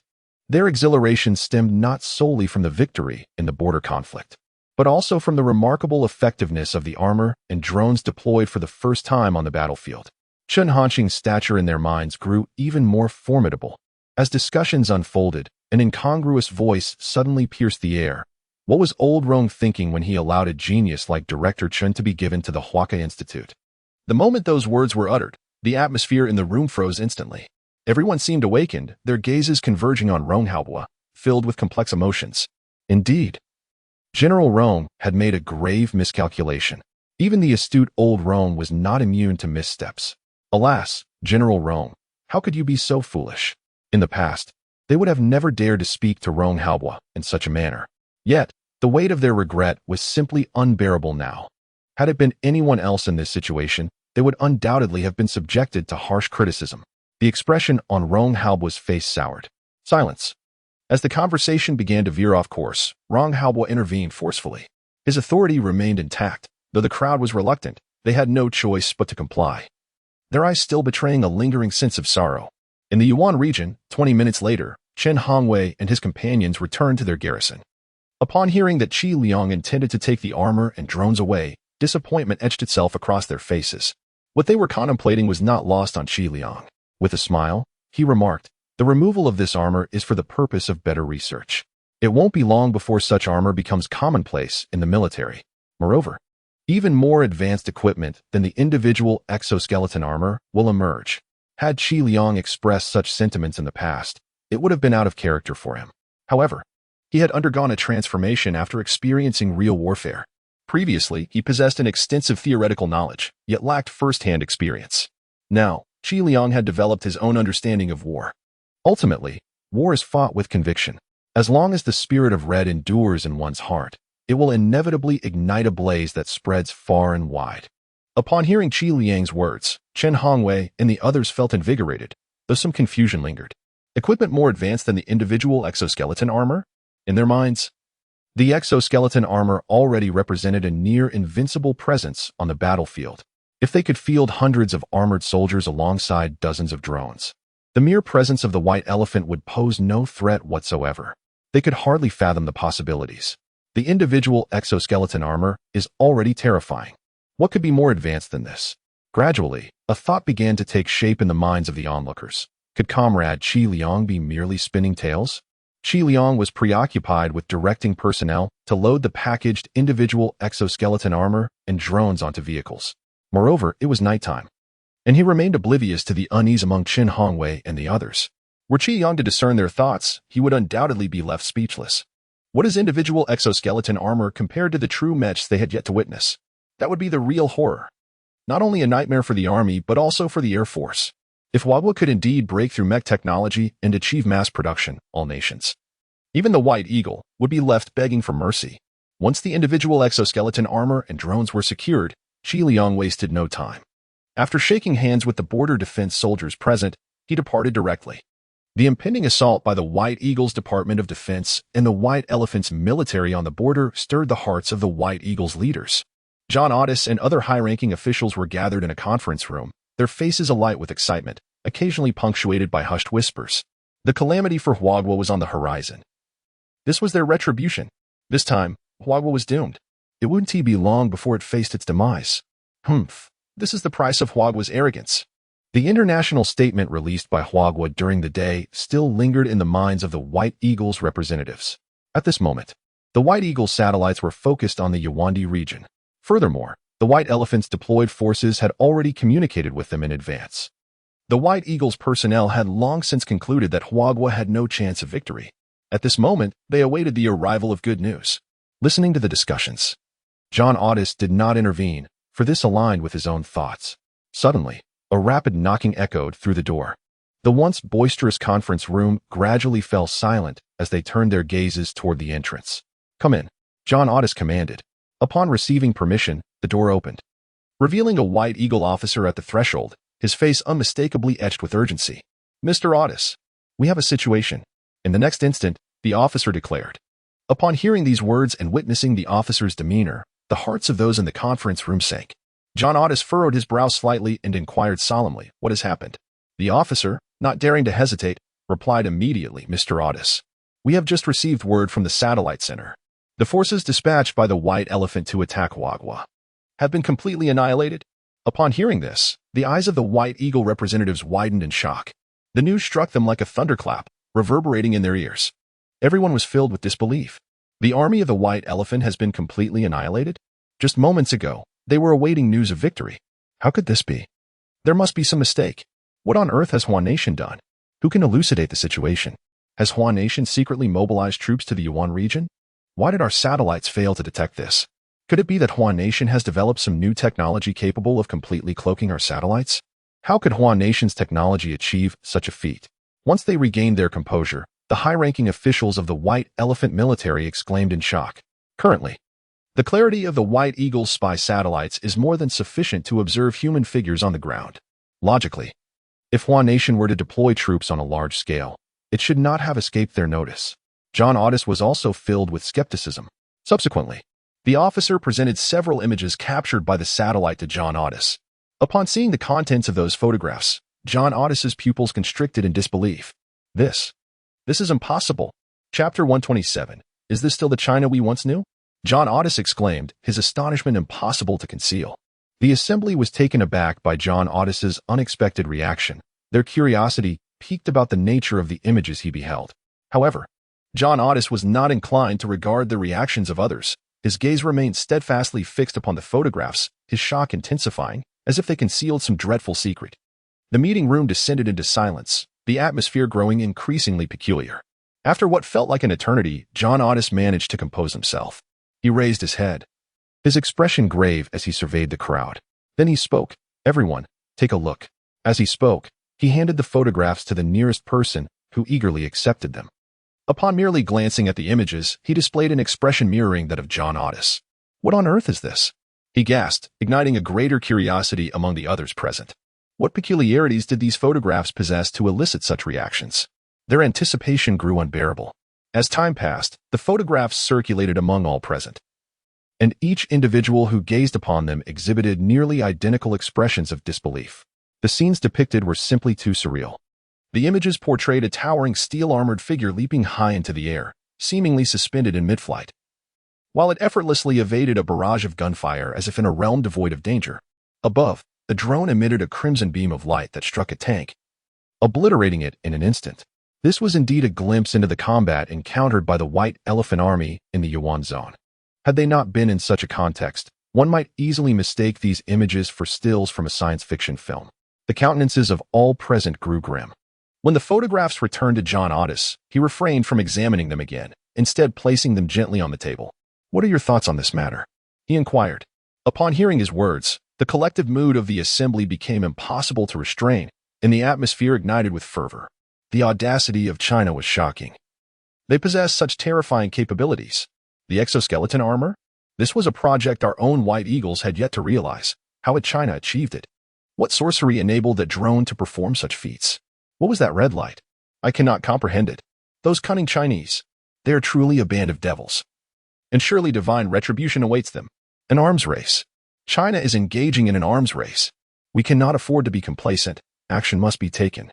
Their exhilaration stemmed not solely from the victory in the border conflict, but also from the remarkable effectiveness of the armor and drones deployed for the first time on the battlefield. Chun Hanqing's stature in their minds grew even more formidable. As discussions unfolded, an incongruous voice suddenly pierced the air. What was old Rong thinking when he allowed a genius like Director Chun to be given to the Huaca Institute? The moment those words were uttered, the atmosphere in the room froze instantly. Everyone seemed awakened, their gazes converging on Rong Haobua, filled with complex emotions. Indeed, General Rong had made a grave miscalculation. Even the astute old Rong was not immune to missteps. Alas, General Rong, how could you be so foolish? In the past, they would have never dared to speak to Rong Haobua in such a manner. Yet, the weight of their regret was simply unbearable now. Had it been anyone else in this situation, they would undoubtedly have been subjected to harsh criticism. The expression on Rong Haobua's face soured. Silence. As the conversation began to veer off course, Rong Haobua intervened forcefully. His authority remained intact. Though the crowd was reluctant, they had no choice but to comply, their eyes still betraying a lingering sense of sorrow. In the Yuan region, 20 minutes later, Chen Hongwei and his companions returned to their garrison. Upon hearing that Qi Liang intended to take the armor and drones away, disappointment etched itself across their faces. What they were contemplating was not lost on Qi Liang. With a smile, he remarked, "The removal of this armor is for the purpose of better research. It won't be long before such armor becomes commonplace in the military. Moreover, even more advanced equipment than the individual exoskeleton armor will emerge." Had Qi Liang expressed such sentiments in the past, it would have been out of character for him. However, he had undergone a transformation after experiencing real warfare. Previously, he possessed an extensive theoretical knowledge, yet lacked first-hand experience. Now, Qi Liang had developed his own understanding of war. Ultimately, war is fought with conviction. As long as the spirit of red endures in one's heart, it will inevitably ignite a blaze that spreads far and wide. Upon hearing Qi Liang's words, Chen Hongwei and the others felt invigorated, though some confusion lingered. Equipment more advanced than the individual exoskeleton armor? In their minds, the exoskeleton armor already represented a near-invincible presence on the battlefield. If they could field hundreds of armored soldiers alongside dozens of drones, the mere presence of the white elephant would pose no threat whatsoever. They could hardly fathom the possibilities. The individual exoskeleton armor is already terrifying. What could be more advanced than this? Gradually, a thought began to take shape in the minds of the onlookers. Could Comrade Qi Liang be merely spinning tales? Qi Liang was preoccupied with directing personnel to load the packaged individual exoskeleton armor and drones onto vehicles. Moreover, it was nighttime. and he remained oblivious to the unease among Qin Hongwei and the others. Were Qi Yang to discern their thoughts, he would undoubtedly be left speechless. What is individual exoskeleton armor compared to the true mechs they had yet to witness? That would be the real horror. Not only a nightmare for the army, but also for the Air Force. If Wagwa could indeed break through mech technology and achieve mass production, all nations, even the White Eagle, would be left begging for mercy. Once the individual exoskeleton armor and drones were secured, Qi Liang wasted no time. After shaking hands with the border defense soldiers present, he departed directly. The impending assault by the White Eagle's Department of Defense and the White Elephant's military on the border stirred the hearts of the White Eagle's leaders. John Otis and other high-ranking officials were gathered in a conference room, their faces alight with excitement, occasionally punctuated by hushed whispers. The calamity for Wagwa was on the horizon. This was their retribution. This time, Wagwa was doomed. It wouldn't be long before it faced its demise. This is the price of Wagwa's arrogance. The international statement released by Wagwa during the day still lingered in the minds of the White Eagle's representatives. At this moment, the White Eagle's satellites were focused on the Yawandi region. Furthermore, the White Elephant's deployed forces had already communicated with them in advance. The White Eagle's personnel had long since concluded that Wagwa had no chance of victory. At this moment, they awaited the arrival of good news. Listening to the discussions, John Otis did not intervene, for this aligned with his own thoughts. Suddenly, a rapid knocking echoed through the door. The once boisterous conference room gradually fell silent as they turned their gazes toward the entrance. "Come in," John Otis commanded. Upon receiving permission, the door opened, revealing a White Eagle officer at the threshold, his face unmistakably etched with urgency. "Mr. Otis, we have a situation." In the next instant, the officer declared. Upon hearing these words and witnessing the officer's demeanor, the hearts of those in the conference room sank. John Otis furrowed his brow slightly and inquired solemnly, "What has happened?" The officer, not daring to hesitate, replied immediately, "Mr. Otis, we have just received word from the satellite center. The forces dispatched by the White Elephant to attack Wagwa have been completely annihilated." Upon hearing this, the eyes of the White Eagle representatives widened in shock. The news struck them like a thunderclap, reverberating in their ears. Everyone was filled with disbelief. The army of the White Elephant has been completely annihilated? Just moments ago, they were awaiting news of victory. How could this be? There must be some mistake. What on earth has Huan Nation done? Who can elucidate the situation? Has Huan Nation secretly mobilized troops to the Yuan region? Why did our satellites fail to detect this? Could it be that Huan Nation has developed some new technology capable of completely cloaking our satellites? How could Huan Nation's technology achieve such a feat? Once they regained their composure, the high-ranking officials of the White Elephant military exclaimed in shock. Currently, the clarity of the White Eagle's spy satellites is more than sufficient to observe human figures on the ground. Logically, if Huan Nation were to deploy troops on a large scale, it should not have escaped their notice. John Otis was also filled with skepticism. Subsequently, the officer presented several images captured by the satellite to John Otis. Upon seeing the contents of those photographs, John Otis's pupils constricted in disbelief. This is impossible. Chapter 127. Is this still the China we once knew? John Otis exclaimed, his astonishment impossible to conceal. The assembly was taken aback by John Otis's unexpected reaction. Their curiosity piqued about the nature of the images he beheld. However, John Otis was not inclined to regard the reactions of others. His gaze remained steadfastly fixed upon the photographs, his shock intensifying, as if they concealed some dreadful secret. The meeting room descended into silence, the atmosphere growing increasingly peculiar. After what felt like an eternity, John Otis managed to compose himself. He raised his head, his expression grave as he surveyed the crowd. Then he spoke. "Everyone, take a look." As he spoke, he handed the photographs to the nearest person, who eagerly accepted them. Upon merely glancing at the images, he displayed an expression mirroring that of John Otis. "What on earth is this?" he gasped, igniting a greater curiosity among the others present. What peculiarities did these photographs possess to elicit such reactions? Their anticipation grew unbearable. As time passed, the photographs circulated among all present, and each individual who gazed upon them exhibited nearly identical expressions of disbelief. The scenes depicted were simply too surreal. The images portrayed a towering steel-armored figure leaping high into the air, seemingly suspended in mid-flight, while it effortlessly evaded a barrage of gunfire as if in a realm devoid of danger. Above, the drone emitted a crimson beam of light that struck a tank, obliterating it in an instant. This was indeed a glimpse into the combat encountered by the White Elephant Army in the Yuan Zone. Had they not been in such a context, one might easily mistake these images for stills from a science fiction film. The countenances of all present grew grim. When the photographs returned to John Otis, he refrained from examining them again, instead placing them gently on the table. "What are your thoughts on this matter?" he inquired. Upon hearing his words, the collective mood of the assembly became impossible to restrain, and the atmosphere ignited with fervor. The audacity of China was shocking. They possessed such terrifying capabilities. The exoskeleton armor? This was a project our own White Eagles had yet to realize. How had China achieved it? What sorcery enabled that drone to perform such feats? What was that red light? I cannot comprehend it. Those cunning Chinese. They are truly a band of devils. And surely divine retribution awaits them. An arms race. China is engaging in an arms race. We cannot afford to be complacent. Action must be taken.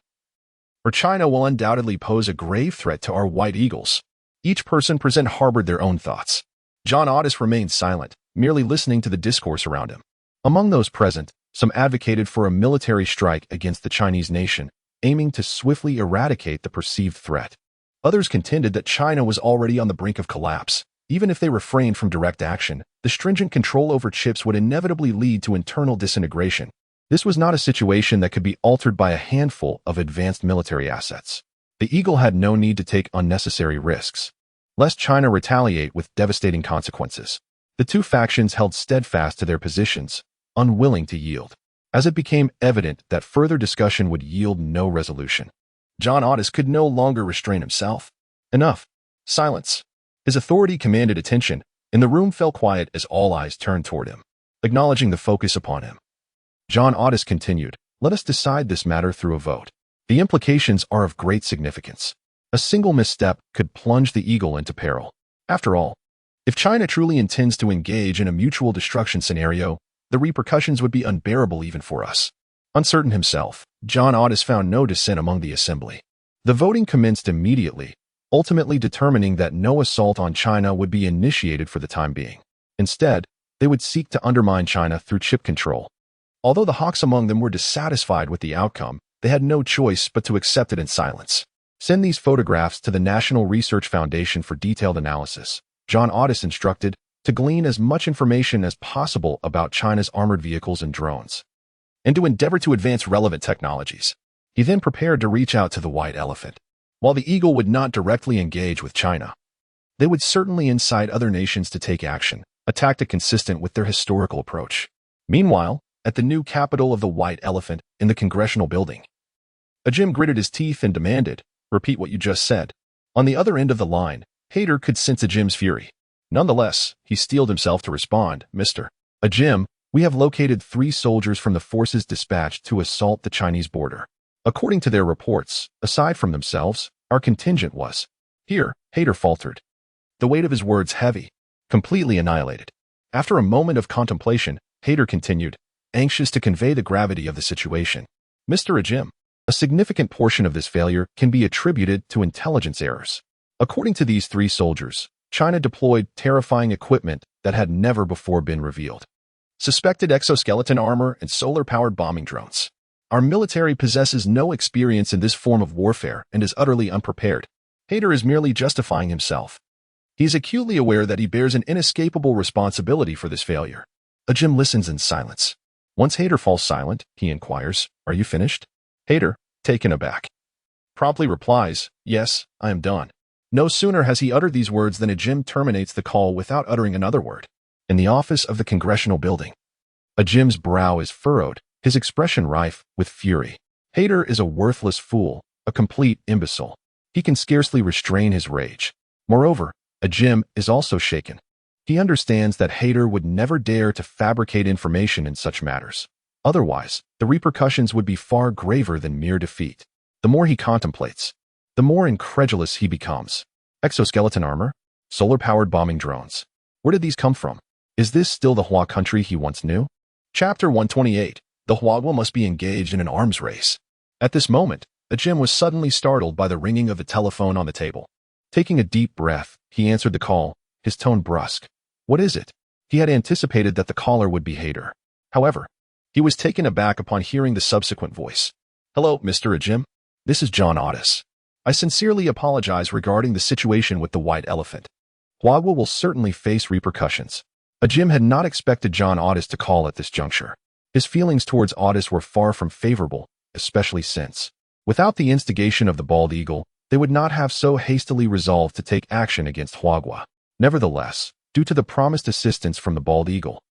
For China will undoubtedly pose a grave threat to our White Eagles. Each person present harbored their own thoughts. John Otis remained silent, merely listening to the discourse around him. Among those present, some advocated for a military strike against the Chinese nation, aiming to swiftly eradicate the perceived threat. Others contended that China was already on the brink of collapse. Even if they refrained from direct action, the stringent control over chips would inevitably lead to internal disintegration. This was not a situation that could be altered by a handful of advanced military assets. The Eagle had no need to take unnecessary risks, lest China retaliate with devastating consequences. The two factions held steadfast to their positions, unwilling to yield. As it became evident that further discussion would yield no resolution, John Otis could no longer restrain himself. Enough. Silence. His authority commanded attention, and the room fell quiet as all eyes turned toward him, acknowledging the focus upon him. John Otis continued, "Let us decide this matter through a vote. The implications are of great significance. A single misstep could plunge the Eagle into peril. After all, if China truly intends to engage in a mutual destruction scenario, the repercussions would be unbearable even for us." Uncertain himself, John Otis found no dissent among the assembly. The voting commenced immediately, ultimately determining that no assault on China would be initiated for the time being. Instead, they would seek to undermine China through chip control. Although the hawks among them were dissatisfied with the outcome, they had no choice but to accept it in silence. "Send these photographs to the National Research Foundation for detailed analysis," John Otis instructed, to glean as much information as possible about China's armored vehicles and drones, and to endeavor to advance relevant technologies. He then prepared to reach out to the White Elephant. While the Eagle would not directly engage with China, they would certainly incite other nations to take action, a tactic consistent with their historical approach. Meanwhile, at the new capital of the White Elephant, in the Congressional Building, Jim gritted his teeth and demanded, "Repeat what you just said." On the other end of the line, Hader could sense Jim's fury. Nonetheless, he steeled himself to respond, "Mr. Jim, we have located 3 soldiers from the forces dispatched to assault the Chinese border. According to their reports, aside from themselves, our contingent was..." Here, Hader faltered, the weight of his words heavy, completely annihilated. After a moment of contemplation, Hader continued, anxious to convey the gravity of the situation. "Mr. Jim, a significant portion of this failure can be attributed to intelligence errors. According to these 3 soldiers, China deployed terrifying equipment that had never before been revealed. Suspected exoskeleton armor and solar-powered bombing drones. Our military possesses no experience in this form of warfare and is utterly unprepared." Hader is merely justifying himself. He is acutely aware that he bears an inescapable responsibility for this failure. Jim listens in silence. Once Hader falls silent, he inquires, "Are you finished?" Hader, taken aback, promptly replies, "Yes, I am done." No sooner has he uttered these words than Jim terminates the call without uttering another word. In the office of the Congressional Building, Jim's brow is furrowed, his expression rife with fury. Hader is a worthless fool, a complete imbecile. He can scarcely restrain his rage. Moreover, Jim is also shaken. He understands that Hader would never dare to fabricate information in such matters. Otherwise, the repercussions would be far graver than mere defeat. The more he contemplates, the more incredulous he becomes. Exoskeleton armor? Solar-powered bombing drones. Where did these come from? Is this still the Hua country he once knew? Chapter 128. The Huagua must be engaged in an arms race. At this moment, Jim was suddenly startled by the ringing of the telephone on the table. Taking a deep breath, he answered the call, his tone brusque. "What is it?" He had anticipated that the caller would be Hader. However, he was taken aback upon hearing the subsequent voice. "Hello, Mr. Jim. This is John Otis. I sincerely apologize regarding the situation with the White Elephant. Huagua will certainly face repercussions." Jim had not expected John Otis to call at this juncture. His feelings towards Audis were far from favorable, especially since, without the instigation of the bald eagle, they would not have so hastily resolved to take action against Huagua. Nevertheless, due to the promised assistance from the bald eagle,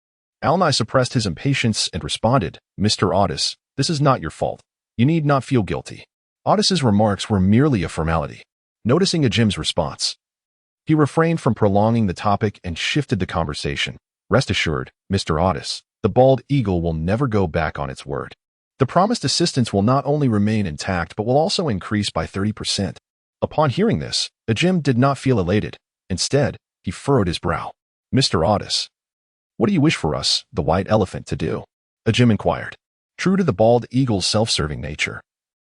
Alnai suppressed his impatience and responded, "Mr. Audis, this is not your fault. You need not feel guilty." Audis's remarks were merely a formality. Noticing Ajim's response, he refrained from prolonging the topic and shifted the conversation. "Rest assured, Mr. Audis, the bald eagle will never go back on its word. The promised assistance will not only remain intact but will also increase by 30%. Upon hearing this, Ajim did not feel elated. Instead, he furrowed his brow. "Mr. Audis, what do you wish for us, the white elephant, to do?" Ajim inquired. True to the bald eagle's self-serving nature,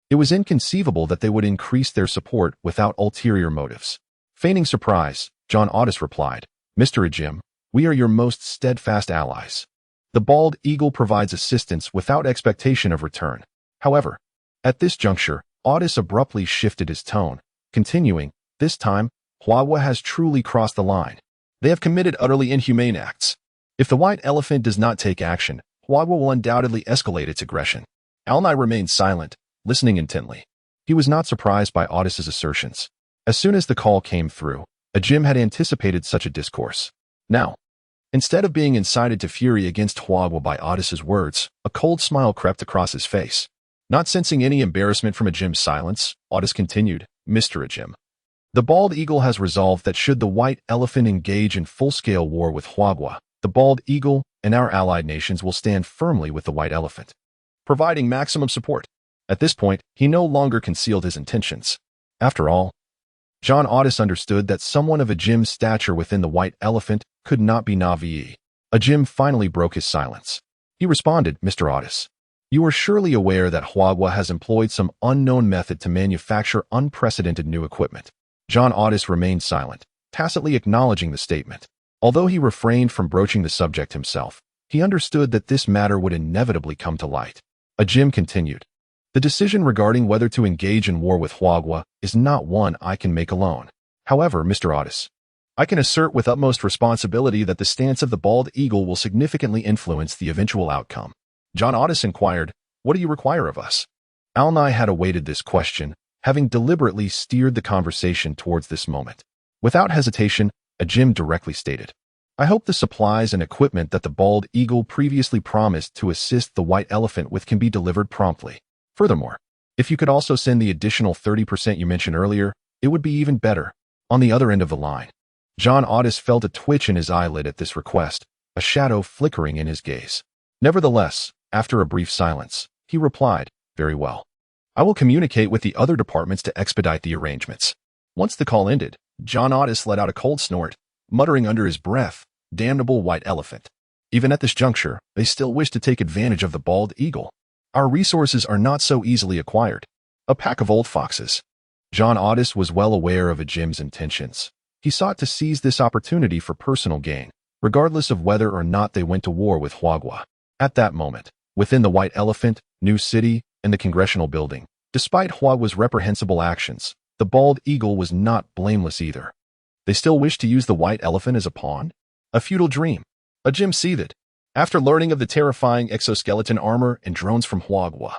it was inconceivable that they would increase their support without ulterior motives. Feigning surprise, John Audis replied, "Mr. Ajim, we are your most steadfast allies. The bald eagle provides assistance without expectation of return." However, at this juncture, Audis abruptly shifted his tone, continuing, "This time, Huagua has truly crossed the line. They have committed utterly inhumane acts. If the white elephant does not take action, Huagua will undoubtedly escalate its aggression." Alnai remained silent, listening intently. He was not surprised by Audis's assertions. As soon as the call came through, Ajim had anticipated such a discourse. Now, instead of being incited to fury against Huagua by Audis's words, a cold smile crept across his face. Not sensing any embarrassment from Ajim's silence, Audis continued, "Mr. Ajim, the bald eagle has resolved that should the white elephant engage in full-scale war with Huagua, the bald eagle and our allied nations will stand firmly with the white elephant, providing maximum support." At this point, he no longer concealed his intentions. After all, John Audis understood that someone of Ajim's stature within the white elephant could not be Navi. Ajim finally broke his silence. He responded, "Mr. Audis, you are surely aware that Huagua has employed some unknown method to manufacture unprecedented new equipment." John Audis remained silent, tacitly acknowledging the statement. Although he refrained from broaching the subject himself, he understood that this matter would inevitably come to light. Ajim continued, "The decision regarding whether to engage in war with Huagua is not one I can make alone. However, Mr. Audis, I can assert with utmost responsibility that the stance of the bald eagle will significantly influence the eventual outcome." John Audis inquired, "What do you require of us?" Alnai had awaited this question, having deliberately steered the conversation towards this moment. Without hesitation, Ajim directly stated, "I hope the supplies and equipment that the bald eagle previously promised to assist the white elephant with can be delivered promptly. Furthermore, if you could also send the additional 30% you mentioned earlier, it would be even better." On the other end of the line, John Audis felt a twitch in his eyelid at this request, a shadow flickering in his gaze. Nevertheless, after a brief silence, he replied, "Very well. I will communicate with the other departments to expedite the arrangements." Once the call ended, John Audis let out a cold snort, muttering under his breath, "Damnable white elephant." Even at this juncture, they still wish to take advantage of the bald eagle. Our resources are not so easily acquired. A pack of old foxes. John Audis was well aware of Ajim's intentions. He sought to seize this opportunity for personal gain, regardless of whether or not they went to war with Huagua. At that moment, within the White Elephant, New City, and the Congressional Building, despite Huagua's reprehensible actions, the bald eagle was not blameless either. They still wished to use the White Elephant as a pawn? A futile dream. Ajim seethed. After learning of the terrifying exoskeleton armor and drones from Huagua,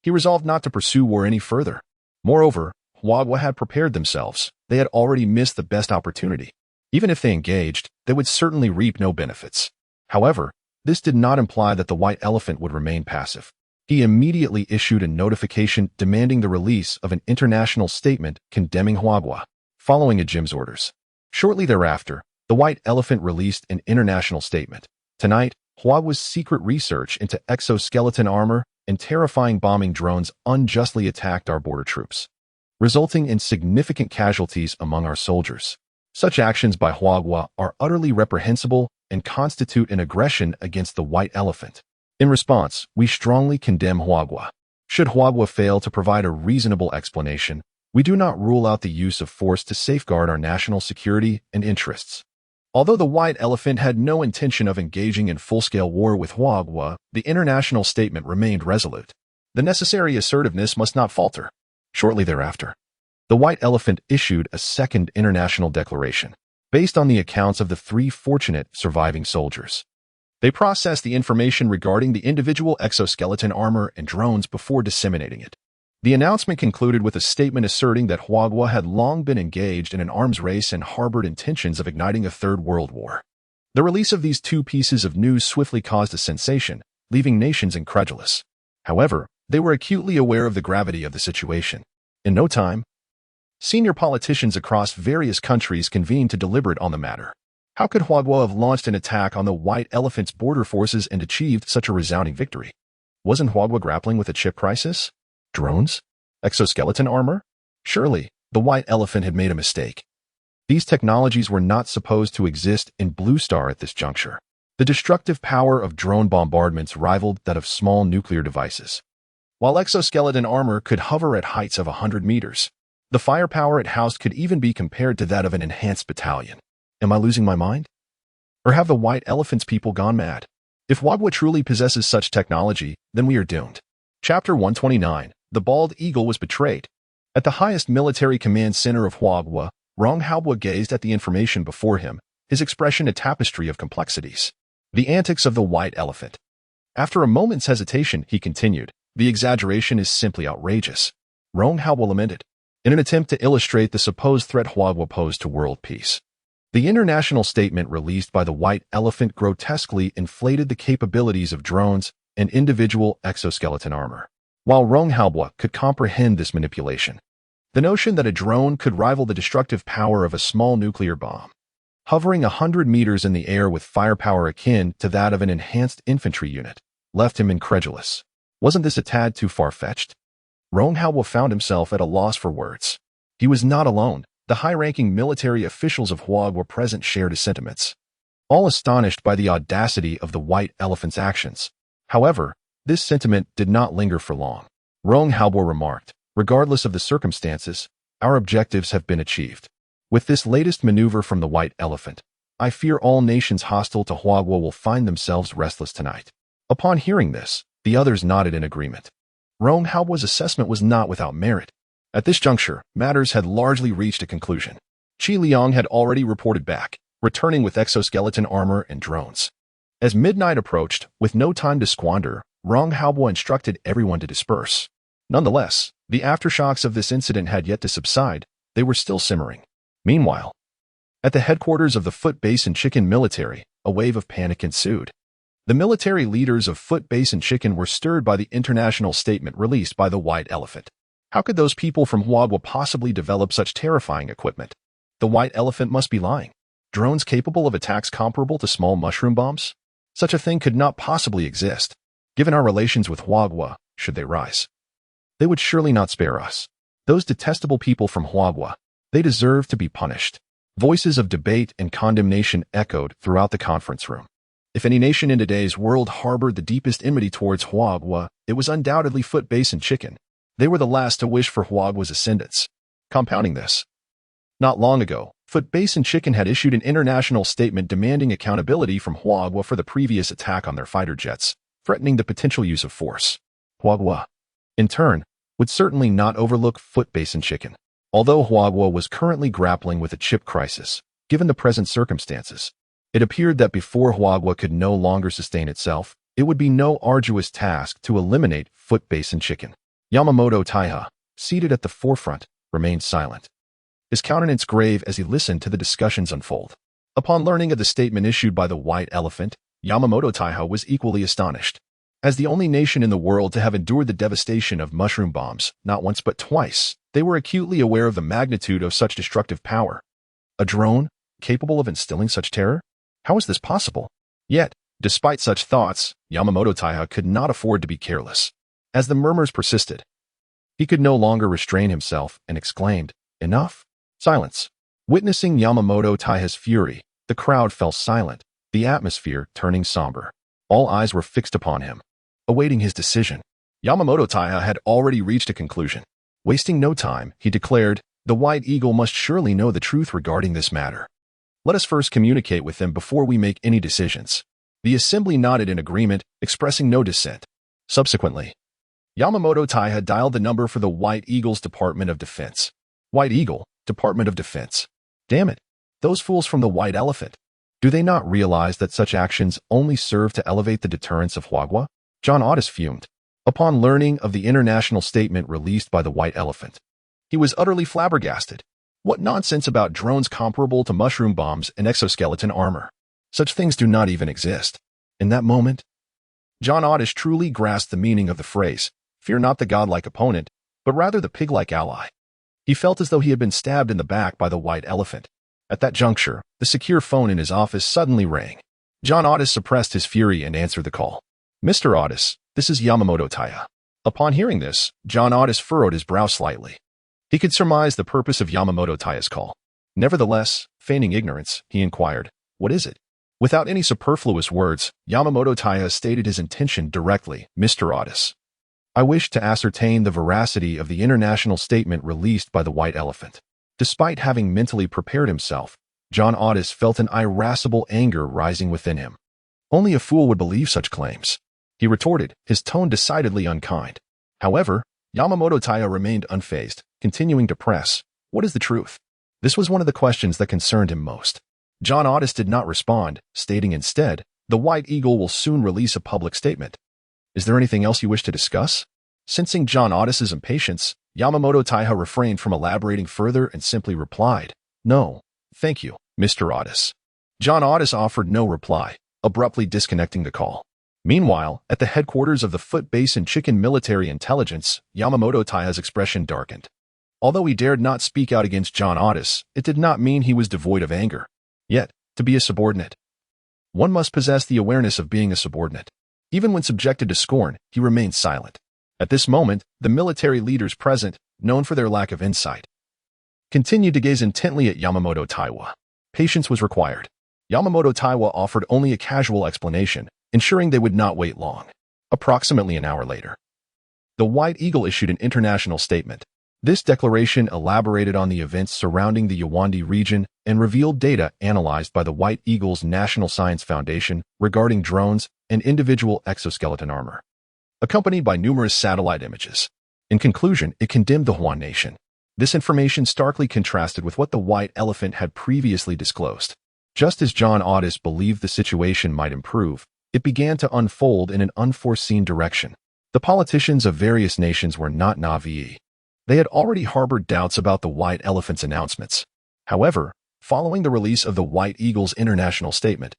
he resolved not to pursue war any further. Moreover, Huagua had prepared themselves. They had already missed the best opportunity. Even if they engaged, they would certainly reap no benefits. However, this did not imply that the White Elephant would remain passive. He immediately issued a notification demanding the release of an international statement condemning Huagua, following Ajim's orders. Shortly thereafter, the White Elephant released an international statement. Tonight, Huagua's secret research into exoskeleton armor and terrifying bombing drones unjustly attacked our border troops, resulting in significant casualties among our soldiers. Such actions by Huagua are utterly reprehensible and constitute an aggression against the White Elephant. In response, we strongly condemn Huagua. Should Huagua fail to provide a reasonable explanation, we do not rule out the use of force to safeguard our national security and interests. Although the White Elephant had no intention of engaging in full-scale war with Huagua, the international statement remained resolute. The necessary assertiveness must not falter. Shortly thereafter, the White Elephant issued a second international declaration, based on the accounts of the 3 fortunate surviving soldiers. They processed the information regarding the individual exoskeleton armor and drones before disseminating it. The announcement concluded with a statement asserting that Huagua had long been engaged in an arms race and harbored intentions of igniting a third world war. The release of these two pieces of news swiftly caused a sensation, leaving nations incredulous. However, they were acutely aware of the gravity of the situation. In no time, senior politicians across various countries convened to deliberate on the matter. How could Huagua have launched an attack on the White Elephant's border forces and achieved such a resounding victory? Wasn't Huagua grappling with a chip crisis? Drones? Exoskeleton armor? Surely, the White Elephant had made a mistake. These technologies were not supposed to exist in Blue Star at this juncture. The destructive power of drone bombardments rivaled that of small nuclear devices. While exoskeleton armor could hover at heights of 100 meters, the firepower it housed could even be compared to that of an enhanced battalion. Am I losing my mind? Or have the White Elephant's people gone mad? If Huagua truly possesses such technology, then we are doomed. Chapter 129. The Bald Eagle was betrayed. At the highest military command center of Huagua, Rong Haobua gazed at the information before him, his expression a tapestry of complexities. The antics of the White Elephant. After a moment's hesitation, he continued, the exaggeration is simply outrageous. Rong Haobua lamented, in an attempt to illustrate the supposed threat Huagua posed to world peace. The international statement released by the White Elephant grotesquely inflated the capabilities of drones and individual exoskeleton armor. While Rong Haobua could comprehend this manipulation, the notion that a drone could rival the destructive power of a small nuclear bomb, hovering 100 meters in the air with firepower akin to that of an enhanced infantry unit, left him incredulous. Wasn't this a tad too far-fetched? Rong Haobua found himself at a loss for words. He was not alone. The high-ranking military officials of Huagua present shared his sentiments, all astonished by the audacity of the White Elephant's actions. However, this sentiment did not linger for long. Rong Haobua remarked, regardless of the circumstances, our objectives have been achieved. With this latest maneuver from the White Elephant, I fear all nations hostile to Huagua will find themselves restless tonight. Upon hearing this, the others nodded in agreement. Rong Haobua's assessment was not without merit. At this juncture, matters had largely reached a conclusion. Qi Liang had already reported back, returning with exoskeleton armor and drones. As midnight approached, with no time to squander, Rong Haobua instructed everyone to disperse. Nonetheless, the aftershocks of this incident had yet to subside. They were still simmering. Meanwhile, at the headquarters of the Foot Basin Chicken military, a wave of panic ensued. The military leaders of Foot Basin Chicken were stirred by the international statement released by the White Elephant. How could those people from Huagua possibly develop such terrifying equipment? The White Elephant must be lying. Drones capable of attacks comparable to small mushroom bombs? Such a thing could not possibly exist. Given our relations with Huagua, should they rise, they would surely not spare us. Those detestable people from Huagua, they deserve to be punished. Voices of debate and condemnation echoed throughout the conference room. If any nation in today's world harbored the deepest enmity towards Huagua, it was undoubtedly Foot Basin Chicken. They were the last to wish for Huagua's ascendance. Compounding this, not long ago, Foot Basin Chicken had issued an international statement demanding accountability from Huagua for the previous attack on their fighter jets, threatening the potential use of force. Huagua, in turn, would certainly not overlook Foot Basin Chicken. Although Huagua was currently grappling with a chip crisis, given the present circumstances, it appeared that before Huagua could no longer sustain itself, it would be no arduous task to eliminate Foot Basin Chicken. Yamamoto Taiha, seated at the forefront, remained silent, his countenance grave as he listened to the discussions unfold. Upon learning of the statement issued by the White Elephant, Yamamoto Taiha was equally astonished. As the only nation in the world to have endured the devastation of mushroom bombs, not once but twice, they were acutely aware of the magnitude of such destructive power. A drone, capable of instilling such terror? How is this possible? Yet, despite such thoughts, Yamamoto Taiha could not afford to be careless. As the murmurs persisted, he could no longer restrain himself and exclaimed, "Enough!" Silence. Witnessing Yamamoto Taiha's fury, the crowd fell silent, the atmosphere turning somber. All eyes were fixed upon him, awaiting his decision. Yamamoto Taiha had already reached a conclusion. Wasting no time, he declared, "The White Eagle must surely know the truth regarding this matter. Let us first communicate with them before we make any decisions." The assembly nodded in agreement, expressing no dissent. Subsequently, Yamamoto Taiha dialed the number for the White Eagle's Department of Defense. White Eagle, Department of Defense. Damn it, those fools from the White Elephant. Do they not realize that such actions only serve to elevate the deterrence of Huagua? John Otis fumed. Upon learning of the international statement released by the White Elephant, he was utterly flabbergasted. What nonsense about drones comparable to mushroom bombs and exoskeleton armor? Such things do not even exist. In that moment, John Otis truly grasped the meaning of the phrase, "Fear not the godlike opponent, but rather the pig-like ally." He felt as though he had been stabbed in the back by the White Elephant. At that juncture, the secure phone in his office suddenly rang. John Otis suppressed his fury and answered the call. "Mr. Otis, this is Yamamoto Taya." Upon hearing this, John Otis furrowed his brow slightly. He could surmise the purpose of Yamamoto Taya's call. Nevertheless, feigning ignorance, he inquired, "What is it?" Without any superfluous words, Yamamoto Taya stated his intention directly. "Mr. Otis, I wish to ascertain the veracity of the international statement released by the White Elephant." Despite having mentally prepared himself, John Otis felt an irascible anger rising within him. Only a fool would believe such claims, he retorted, his tone decidedly unkind. However, Yamamoto Taya remained unfazed, continuing to press, "What is the truth?" This was one of the questions that concerned him most. John Otis did not respond, stating instead, "The White Eagle will soon release a public statement. Is there anything else you wish to discuss?" Sensing John Otis's impatience, Yamamoto Taiha refrained from elaborating further and simply replied, "No, thank you, Mr. Otis." John Otis offered no reply, abruptly disconnecting the call. Meanwhile, at the headquarters of the Foot Basin Chicken Military Intelligence, Yamamoto Taiha's expression darkened. Although he dared not speak out against John Otis, it did not mean he was devoid of anger. Yet, to be a subordinate, one must possess the awareness of being a subordinate. Even when subjected to scorn, he remained silent. At this moment, the military leaders present, known for their lack of insight, continued to gaze intently at Yamamoto Taiwa. Patience was required. Yamamoto Taiwa offered only a casual explanation, ensuring they would not wait long. Approximately an hour later, the White Eagle issued an international statement. This declaration elaborated on the events surrounding the Yawandi region and revealed data analyzed by the White Eagle's National Science Foundation regarding drones and individual exoskeleton armor, accompanied by numerous satellite images. In conclusion, it condemned the Huan nation. This information starkly contrasted with what the White Elephant had previously disclosed. Just as John Otis believed the situation might improve, it began to unfold in an unforeseen direction. The politicians of various nations were not naive. They had already harbored doubts about the White Elephant's announcements. However, following the release of the White Eagle's international statement,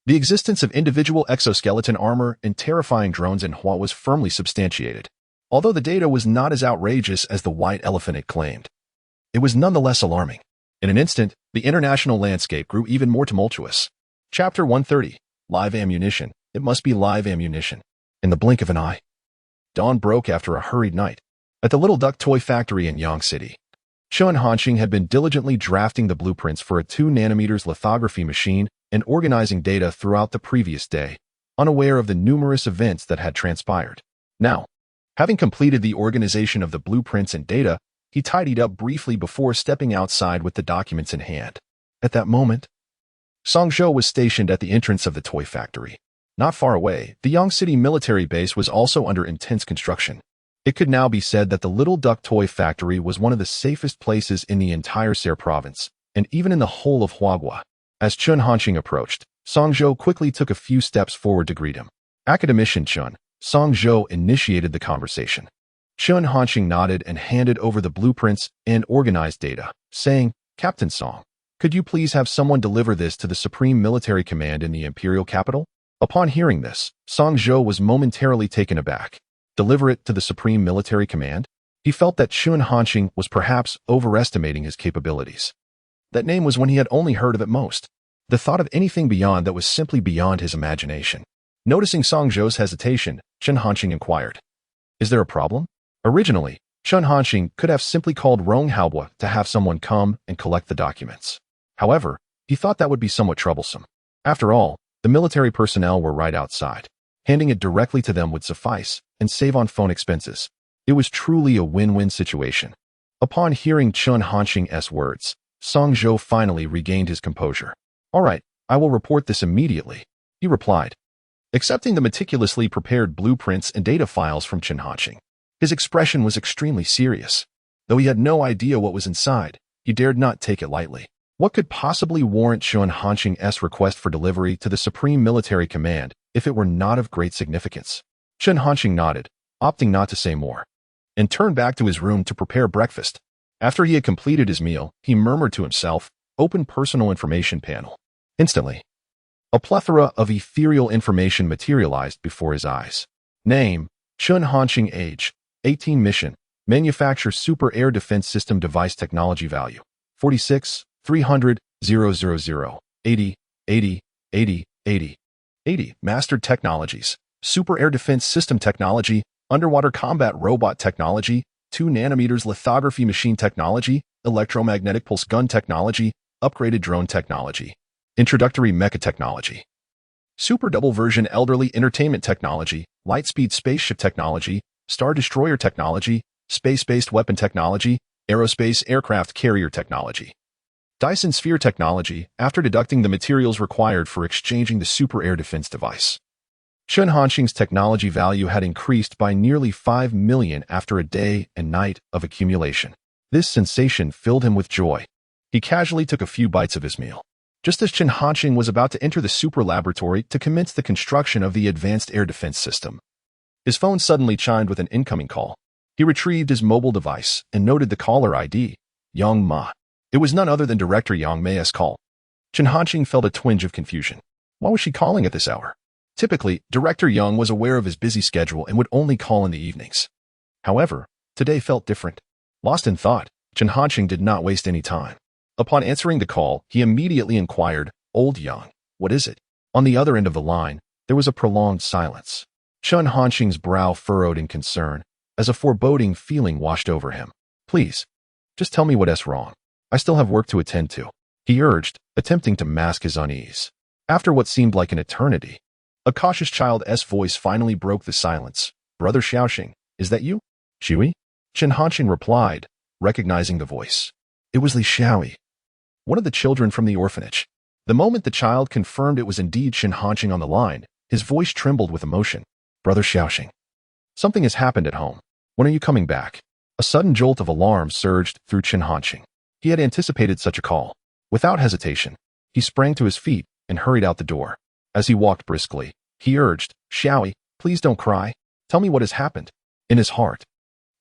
the existence of individual exoskeleton armor and terrifying drones in Hua was firmly substantiated. Although the data was not as outrageous as the White Elephant had claimed, it was nonetheless alarming. In an instant, the international landscape grew even more tumultuous. Chapter 130. Live ammunition. It must be live ammunition. In the blink of an eye, dawn broke after a hurried night. At the Little Duck Toy Factory in Yang City, Chun Hanqing had been diligently drafting the blueprints for a 2 nanometers lithography machine and organizing data throughout the previous day, unaware of the numerous events that had transpired. Now, having completed the organization of the blueprints and data, he tidied up briefly before stepping outside with the documents in hand. At that moment, Song Zhou was stationed at the entrance of the toy factory. Not far away, the Yang City military base was also under intense construction. It could now be said that the Little Duck Toy Factory was one of the safest places in the entire Ser province, and even in the whole of Huagua. As Chun Hanqing approached, Song Zhou quickly took a few steps forward to greet him. "Academician Chun," Song Zhou initiated the conversation. Chun Hanqing nodded and handed over the blueprints and organized data, saying, "Captain Song, could you please have someone deliver this to the Supreme Military Command in the Imperial Capital?" Upon hearing this, Song Zhou was momentarily taken aback. Deliver it to the Supreme Military Command? He felt that Chun Hanqing was perhaps overestimating his capabilities. That name was one he had only heard of at most. The thought of anything beyond that was simply beyond his imagination. Noticing Song Zhou's hesitation, Chun Hanqing inquired, "Is there a problem?" Originally, Chun Hanqing could have simply called Rong Haobua to have someone come and collect the documents. However, he thought that would be somewhat troublesome. After all, the military personnel were right outside. Handing it directly to them would suffice and save on phone expenses. It was truly a win-win situation. Upon hearing Chun Hanqing's words, Song Zhou finally regained his composure. "All right, I will report this immediately," he replied. Accepting the meticulously prepared blueprints and data files from Chun Hanqing, his expression was extremely serious. Though he had no idea what was inside, he dared not take it lightly. What could possibly warrant Chun Hanqing's request for delivery to the Supreme Military Command if it were not of great significance? Chun Hanqing nodded, opting not to say more, and turned back to his room to prepare breakfast. After he had completed his meal, he murmured to himself, "Open personal information panel." Instantly, a plethora of ethereal information materialized before his eyes. Name: Chun Hanqing. Age: 18. Mission: manufacture super air defense system device. Technology value: 46, 300, 000, 80, 80, 80, 80, 80. Mastered technologies: super air defense system technology, underwater combat robot technology, 2 nanometers lithography machine technology, electromagnetic pulse gun technology, upgraded drone technology, introductory mecha technology, super double version elderly entertainment technology, lightspeed spaceship technology, star destroyer technology, space-based weapon technology, aerospace aircraft carrier technology, Dyson sphere technology, after deducting the materials required for exchanging the super air defense device. Chun Hanqing's technology value had increased by nearly 5 million after a day and night of accumulation. This sensation filled him with joy. He casually took a few bites of his meal. Just as Chun Hanqing was about to enter the super laboratory to commence the construction of the advanced air defense system, his phone suddenly chimed with an incoming call. He retrieved his mobile device and noted the caller ID, Yang Ma. It was none other than Director Yang Ma's call. Chun Hanqing felt a twinge of confusion. Why was she calling at this hour? Typically, Director Yang was aware of his busy schedule and would only call in the evenings. However, today felt different. Lost in thought, Chun Hanqing did not waste any time. Upon answering the call, he immediately inquired, "Old Yang, what is it?" On the other end of the line, there was a prolonged silence. Chun Hanqing's brow furrowed in concern, as a foreboding feeling washed over him. "Please, just tell me what's wrong. I still have work to attend to," he urged, attempting to mask his unease. After what seemed like an eternity, a cautious child's voice finally broke the silence. "Brother Xiaoxing, is that you?" "Xiui?" Chun Hanqing replied, recognizing the voice. It was Li Xiaoi, one of the children from the orphanage. The moment the child confirmed it was indeed Chun Hanqing on the line, his voice trembled with emotion. "Brother Xiaoxing, something has happened at home. When are you coming back?" A sudden jolt of alarm surged through Chun Hanqing. He had anticipated such a call. Without hesitation, he sprang to his feet and hurried out the door. As he walked briskly, he urged, "Xiaoi, please don't cry. Tell me what has happened." In his heart,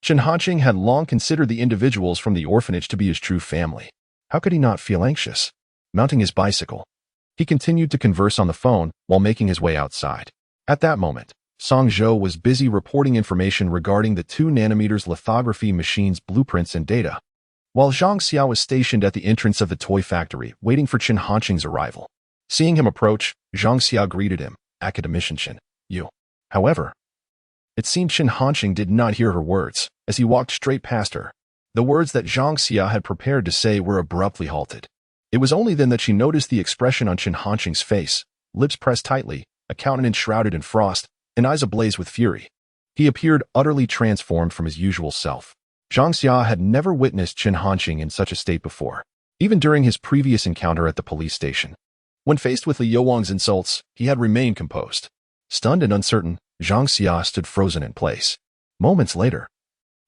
Chun Hanqing had long considered the individuals from the orphanage to be his true family. How could he not feel anxious? Mounting his bicycle, he continued to converse on the phone while making his way outside. At that moment, Song Zhou was busy reporting information regarding the 2 nanometers lithography machine's blueprints and data, while Zhang Xiao was stationed at the entrance of the toy factory, waiting for Chun Hanqing's arrival. Seeing him approach, Zhang Xiao greeted him, "Academician, you." However, it seemed Chun Hanqing did not hear her words. As he walked straight past her, the words that Zhang Xiao had prepared to say were abruptly halted. It was only then that she noticed the expression on Chun Hanqing's face, lips pressed tightly, a countenance shrouded in frost, and eyes ablaze with fury. He appeared utterly transformed from his usual self. Zhang Xiao had never witnessed Chun Hanqing in such a state before, even during his previous encounter at the police station. When faced with Li Youang's insults, he had remained composed. Stunned and uncertain, Zhang Xiao stood frozen in place. Moments later,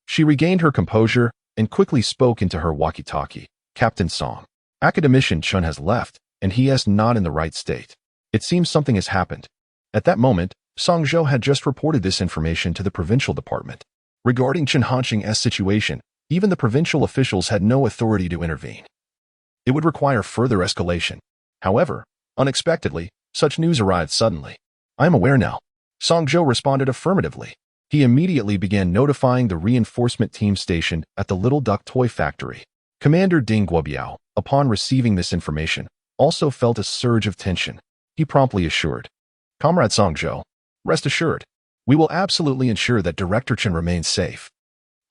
she regained her composure and quickly spoke into her walkie-talkie. "Captain Song, Academician Chun has left, and he is not in the right state. It seems something has happened." At that moment, Song Zhou had just reported this information to the provincial department. Regarding Chun Hanqing's situation, even the provincial officials had no authority to intervene. It would require further escalation. However, unexpectedly, such news arrived suddenly. "I am aware now." Song Zhou responded affirmatively. He immediately began notifying the reinforcement team stationed at the Little Duck Toy Factory. Commander Ding Guobiao, upon receiving this information, also felt a surge of tension. He promptly assured, "Comrade Song Zhou, rest assured, we will absolutely ensure that Director Chen remains safe."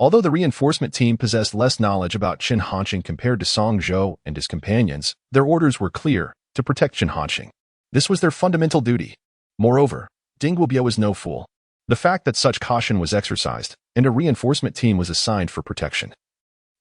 Although the reinforcement team possessed less knowledge about Chun Hanqing compared to Song Zhou and his companions, their orders were clear: to protect Chun Hanqing. This was their fundamental duty. Moreover, Ding Guobiao was no fool. The fact that such caution was exercised and a reinforcement team was assigned for protection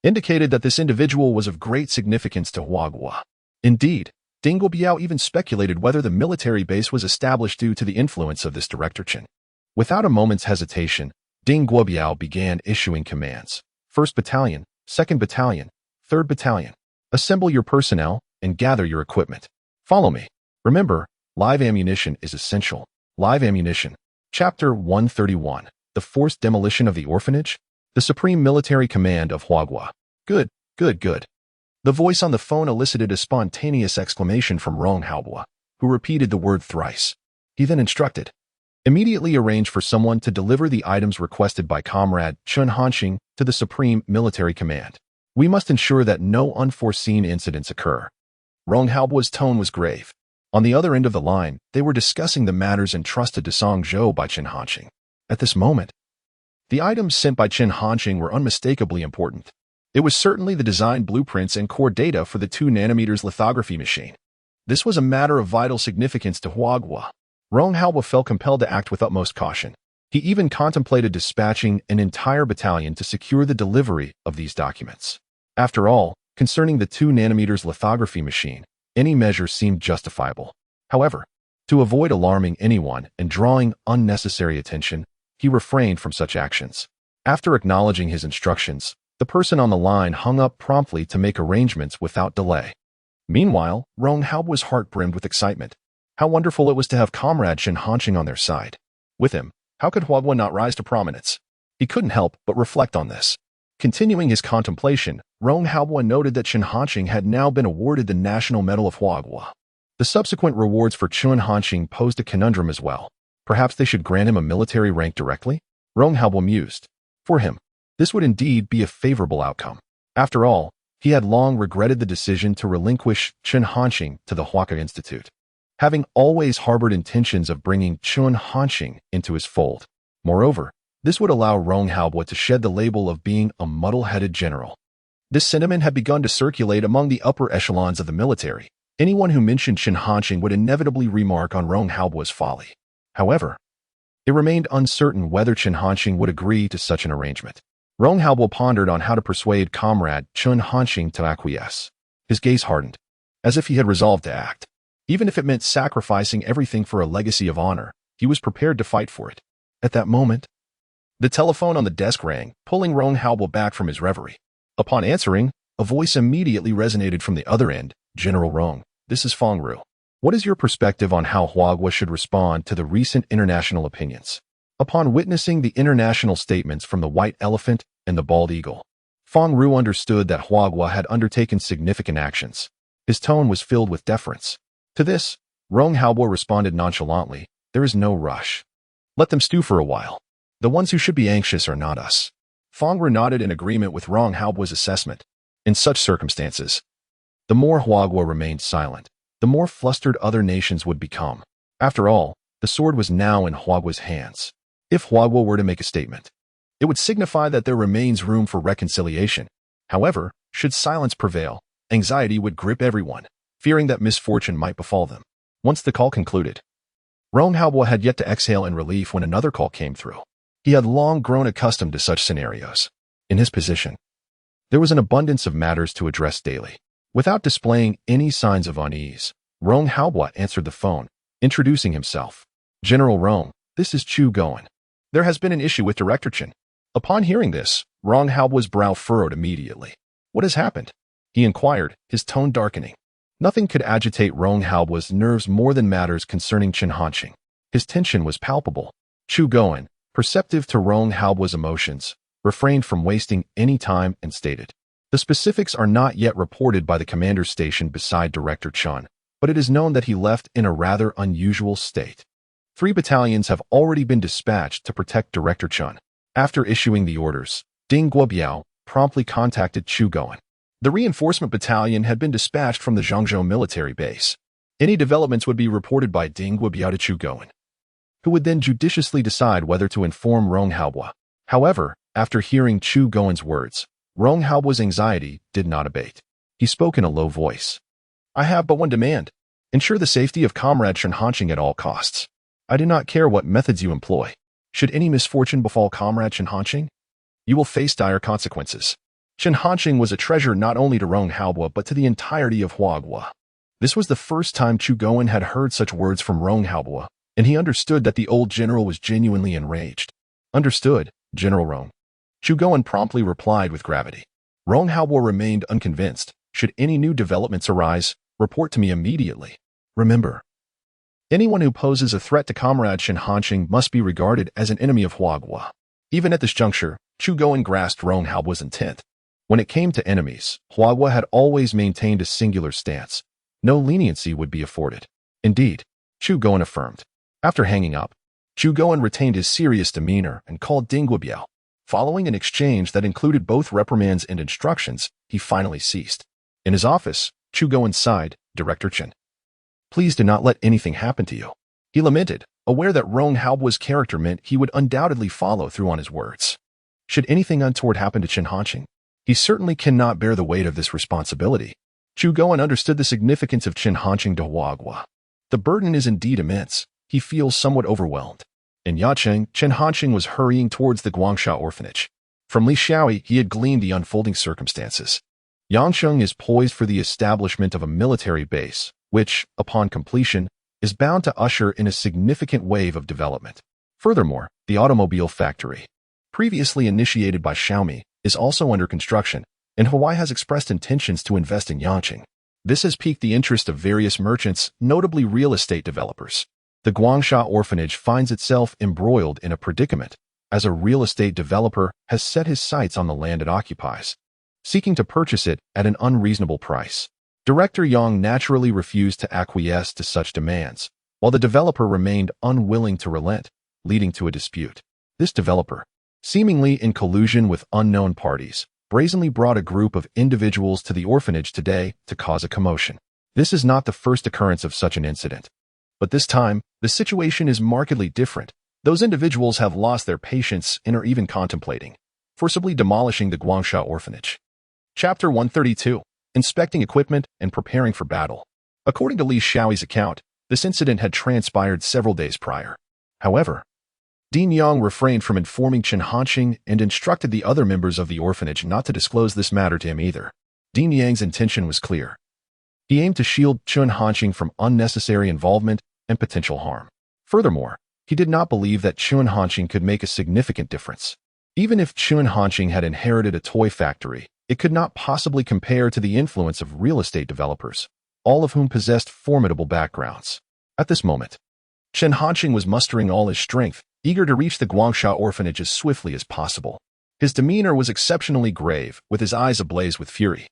indicated that this individual was of great significance to Huagua. Indeed, Ding Guobiao even speculated whether the military base was established due to the influence of this Director Chen. Without a moment's hesitation, Ding Guobiao began issuing commands. 1st Battalion, 2nd Battalion, 3rd Battalion. Assemble your personnel, and gather your equipment. Follow me. Remember, live ammunition is essential. Live ammunition. Chapter 131. The Forced Demolition of the Orphanage? The Supreme Military Command of Hwagwa. Good, good, good. The voice on the phone elicited a spontaneous exclamation from Rong Haobwa, who repeated the word thrice. He then instructed, immediately arrange for someone to deliver the items requested by Comrade Chun Hanxing to the Supreme Military Command. We must ensure that no unforeseen incidents occur. Rong Haobwa's tone was grave. On the other end of the line, they were discussing the matters entrusted to Song Zhou by Chen Hanxing. At this moment, the items sent by Chen Hanxing were unmistakably important. It was certainly the design blueprints and core data for the 2 nanometers lithography machine. This was a matter of vital significance to Hwagwa. Rong Haobwa felt compelled to act with utmost caution. He even contemplated dispatching an entire battalion to secure the delivery of these documents. After all, concerning the 2 nanometers lithography machine, any measure seemed justifiable. However, to avoid alarming anyone and drawing unnecessary attention, he refrained from such actions. After acknowledging his instructions, the person on the line hung up promptly to make arrangements without delay. Meanwhile, Rong Haobwa's heart brimmed with excitement. How wonderful it was to have Comrade Chen Hanxing on their side. With him, how could Hwagwa not rise to prominence? He couldn't help but reflect on this. Continuing his contemplation, Rong Haobwa noted that Chen Hanxing had now been awarded the National Medal of Hwagwa. The subsequent rewards for Chen Hanxing posed a conundrum as well. Perhaps they should grant him a military rank directly? Rong Haobwa mused. For him, this would indeed be a favorable outcome. After all, he had long regretted the decision to relinquish Chen Hanxing to the Hwaka Institute, having always harbored intentions of bringing Chen Hanxing into his fold. Moreover, this would allow Rong Haobwa to shed the label of being a muddle-headed general. This sentiment had begun to circulate among the upper echelons of the military. Anyone who mentioned Chen Hanxing would inevitably remark on Rong Haobwa's folly. However, it remained uncertain whether Chen Hanxing would agree to such an arrangement. Rong Haobwa pondered on how to persuade Comrade Chen Hanxing to acquiesce. His gaze hardened, as if he had resolved to act. Even if it meant sacrificing everything for a legacy of honor, he was prepared to fight for it. At that moment, the telephone on the desk rang, pulling Rong Haobwa back from his reverie. Upon answering, a voice immediately resonated from the other end. General Rong, this is Fong Ru. What is your perspective on how Hwagwa should respond to the recent international opinions? Upon witnessing the international statements from the White Elephant and the Bald Eagle, Fong Ru understood that Hwagwa had undertaken significant actions. His tone was filled with deference. To this, Rong Haobwa responded nonchalantly, there is no rush. Let them stew for a while. The ones who should be anxious are not us. Fong Ru nodded in agreement with Rong Haobwa's assessment. In such circumstances, the more Hwagwa remained silent, the more flustered other nations would become. After all, the sword was now in Hwagwa's hands. If Hwagwa were to make a statement, it would signify that there remains room for reconciliation. However, should silence prevail, anxiety would grip everyone, fearing that misfortune might befall them. Once the call concluded, Rong Haobwa had yet to exhale in relief when another call came through. He had long grown accustomed to such scenarios. In his position, there was an abundance of matters to address daily. Without displaying any signs of unease, Rong Haobwa answered the phone, introducing himself. General Rong, this is Chu Goen. There has been an issue with Director Chen. Upon hearing this, Rong Haobwa's brow furrowed immediately. What has happened? He inquired, his tone darkening. Nothing could agitate Rong Haobwa's nerves more than matters concerning Chen Hanxing. His tension was palpable. Chu Goen, perceptive to Rong Haobwa's emotions, refrained from wasting any time and stated, the specifics are not yet reported by the commander's station beside Director Chen, but it is known that he left in a rather unusual state. 3 battalions have already been dispatched to protect Director Chen. After issuing the orders, Ding Guobiao promptly contacted Chu Goen. The reinforcement battalion had been dispatched from the Zhangzhou military base. Any developments would be reported by Ding Guobiao to Chu Goen, who would then judiciously decide whether to inform Rong Haobwa. However, after hearing Chu Goen's words, Rong Haobwa's anxiety did not abate. He spoke in a low voice. I have but one demand. Ensure the safety of Comrade Chen Hanxing at all costs. I do not care what methods you employ. Should any misfortune befall Comrade Chen Hanxing, you will face dire consequences. Chen Hanxing was a treasure not only to Rong Haobwa but to the entirety of Hwagwa. This was the first time Chu Goen had heard such words from Rong Haobwa, and he understood that the old general was genuinely enraged. Understood, General Rong. Chu Goen promptly replied with gravity. Rong Haobwa remained unconvinced. Should any new developments arise, report to me immediately. Remember, anyone who poses a threat to Comrade Chen Hanqing must be regarded as an enemy of Huagua. Even at this juncture, Chu Goen grasped Rong Haobua's intent. When it came to enemies, Huagua had always maintained a singular stance. No leniency would be afforded. Indeed, Chu Goen affirmed. After hanging up, Chu Goen retained his serious demeanor and called Ding Guobiao. Following an exchange that included both reprimands and instructions, he finally ceased. In his office, Chu Goen sighed, Director Chen. Please do not let anything happen to you. He lamented, aware that Rong Haobua's character meant he would undoubtedly follow through on his words. Should anything untoward happen to Chen Hanqing, he certainly cannot bear the weight of this responsibility. Chu Goen understood the significance of Chen Hanqing to Huagua. The burden is indeed immense. He feels somewhat overwhelmed. In Yacheng, Chen Hanqing was hurrying towards the Guangsha orphanage. From Li Xiaoi, he had gleaned the unfolding circumstances. Yangsheng is poised for the establishment of a military base, which, upon completion, is bound to usher in a significant wave of development. Furthermore, the automobile factory, previously initiated by Xiaomi, is also under construction, and Hawaii has expressed intentions to invest in Yangsheng. This has piqued the interest of various merchants, notably real estate developers. The Guangsha orphanage finds itself embroiled in a predicament, as a real estate developer has set his sights on the land it occupies, seeking to purchase it at an unreasonable price. Director Yang naturally refused to acquiesce to such demands, while the developer remained unwilling to relent, leading to a dispute. This developer, seemingly in collusion with unknown parties, brazenly brought a group of individuals to the orphanage today to cause a commotion. This is not the first occurrence of such an incident. But this time, the situation is markedly different. Those individuals have lost their patience and are even contemplating forcibly demolishing the Guangsha orphanage. Chapter 132. Inspecting equipment and preparing for battle. According to Li Xiaoi's account, this incident had transpired several days prior. However, Dean Yang refrained from informing Chen Hanqing and instructed the other members of the orphanage not to disclose this matter to him either. Dean Yang's intention was clear. He aimed to shield Chen Hanqing from unnecessary involvement and potential harm. Furthermore, he did not believe that Chen Hanqing could make a significant difference. Even if Chen Hanqing had inherited a toy factory, it could not possibly compare to the influence of real estate developers, all of whom possessed formidable backgrounds. At this moment, Chen Hanqing was mustering all his strength, eager to reach the Guangsha orphanage as swiftly as possible. His demeanor was exceptionally grave, with his eyes ablaze with fury.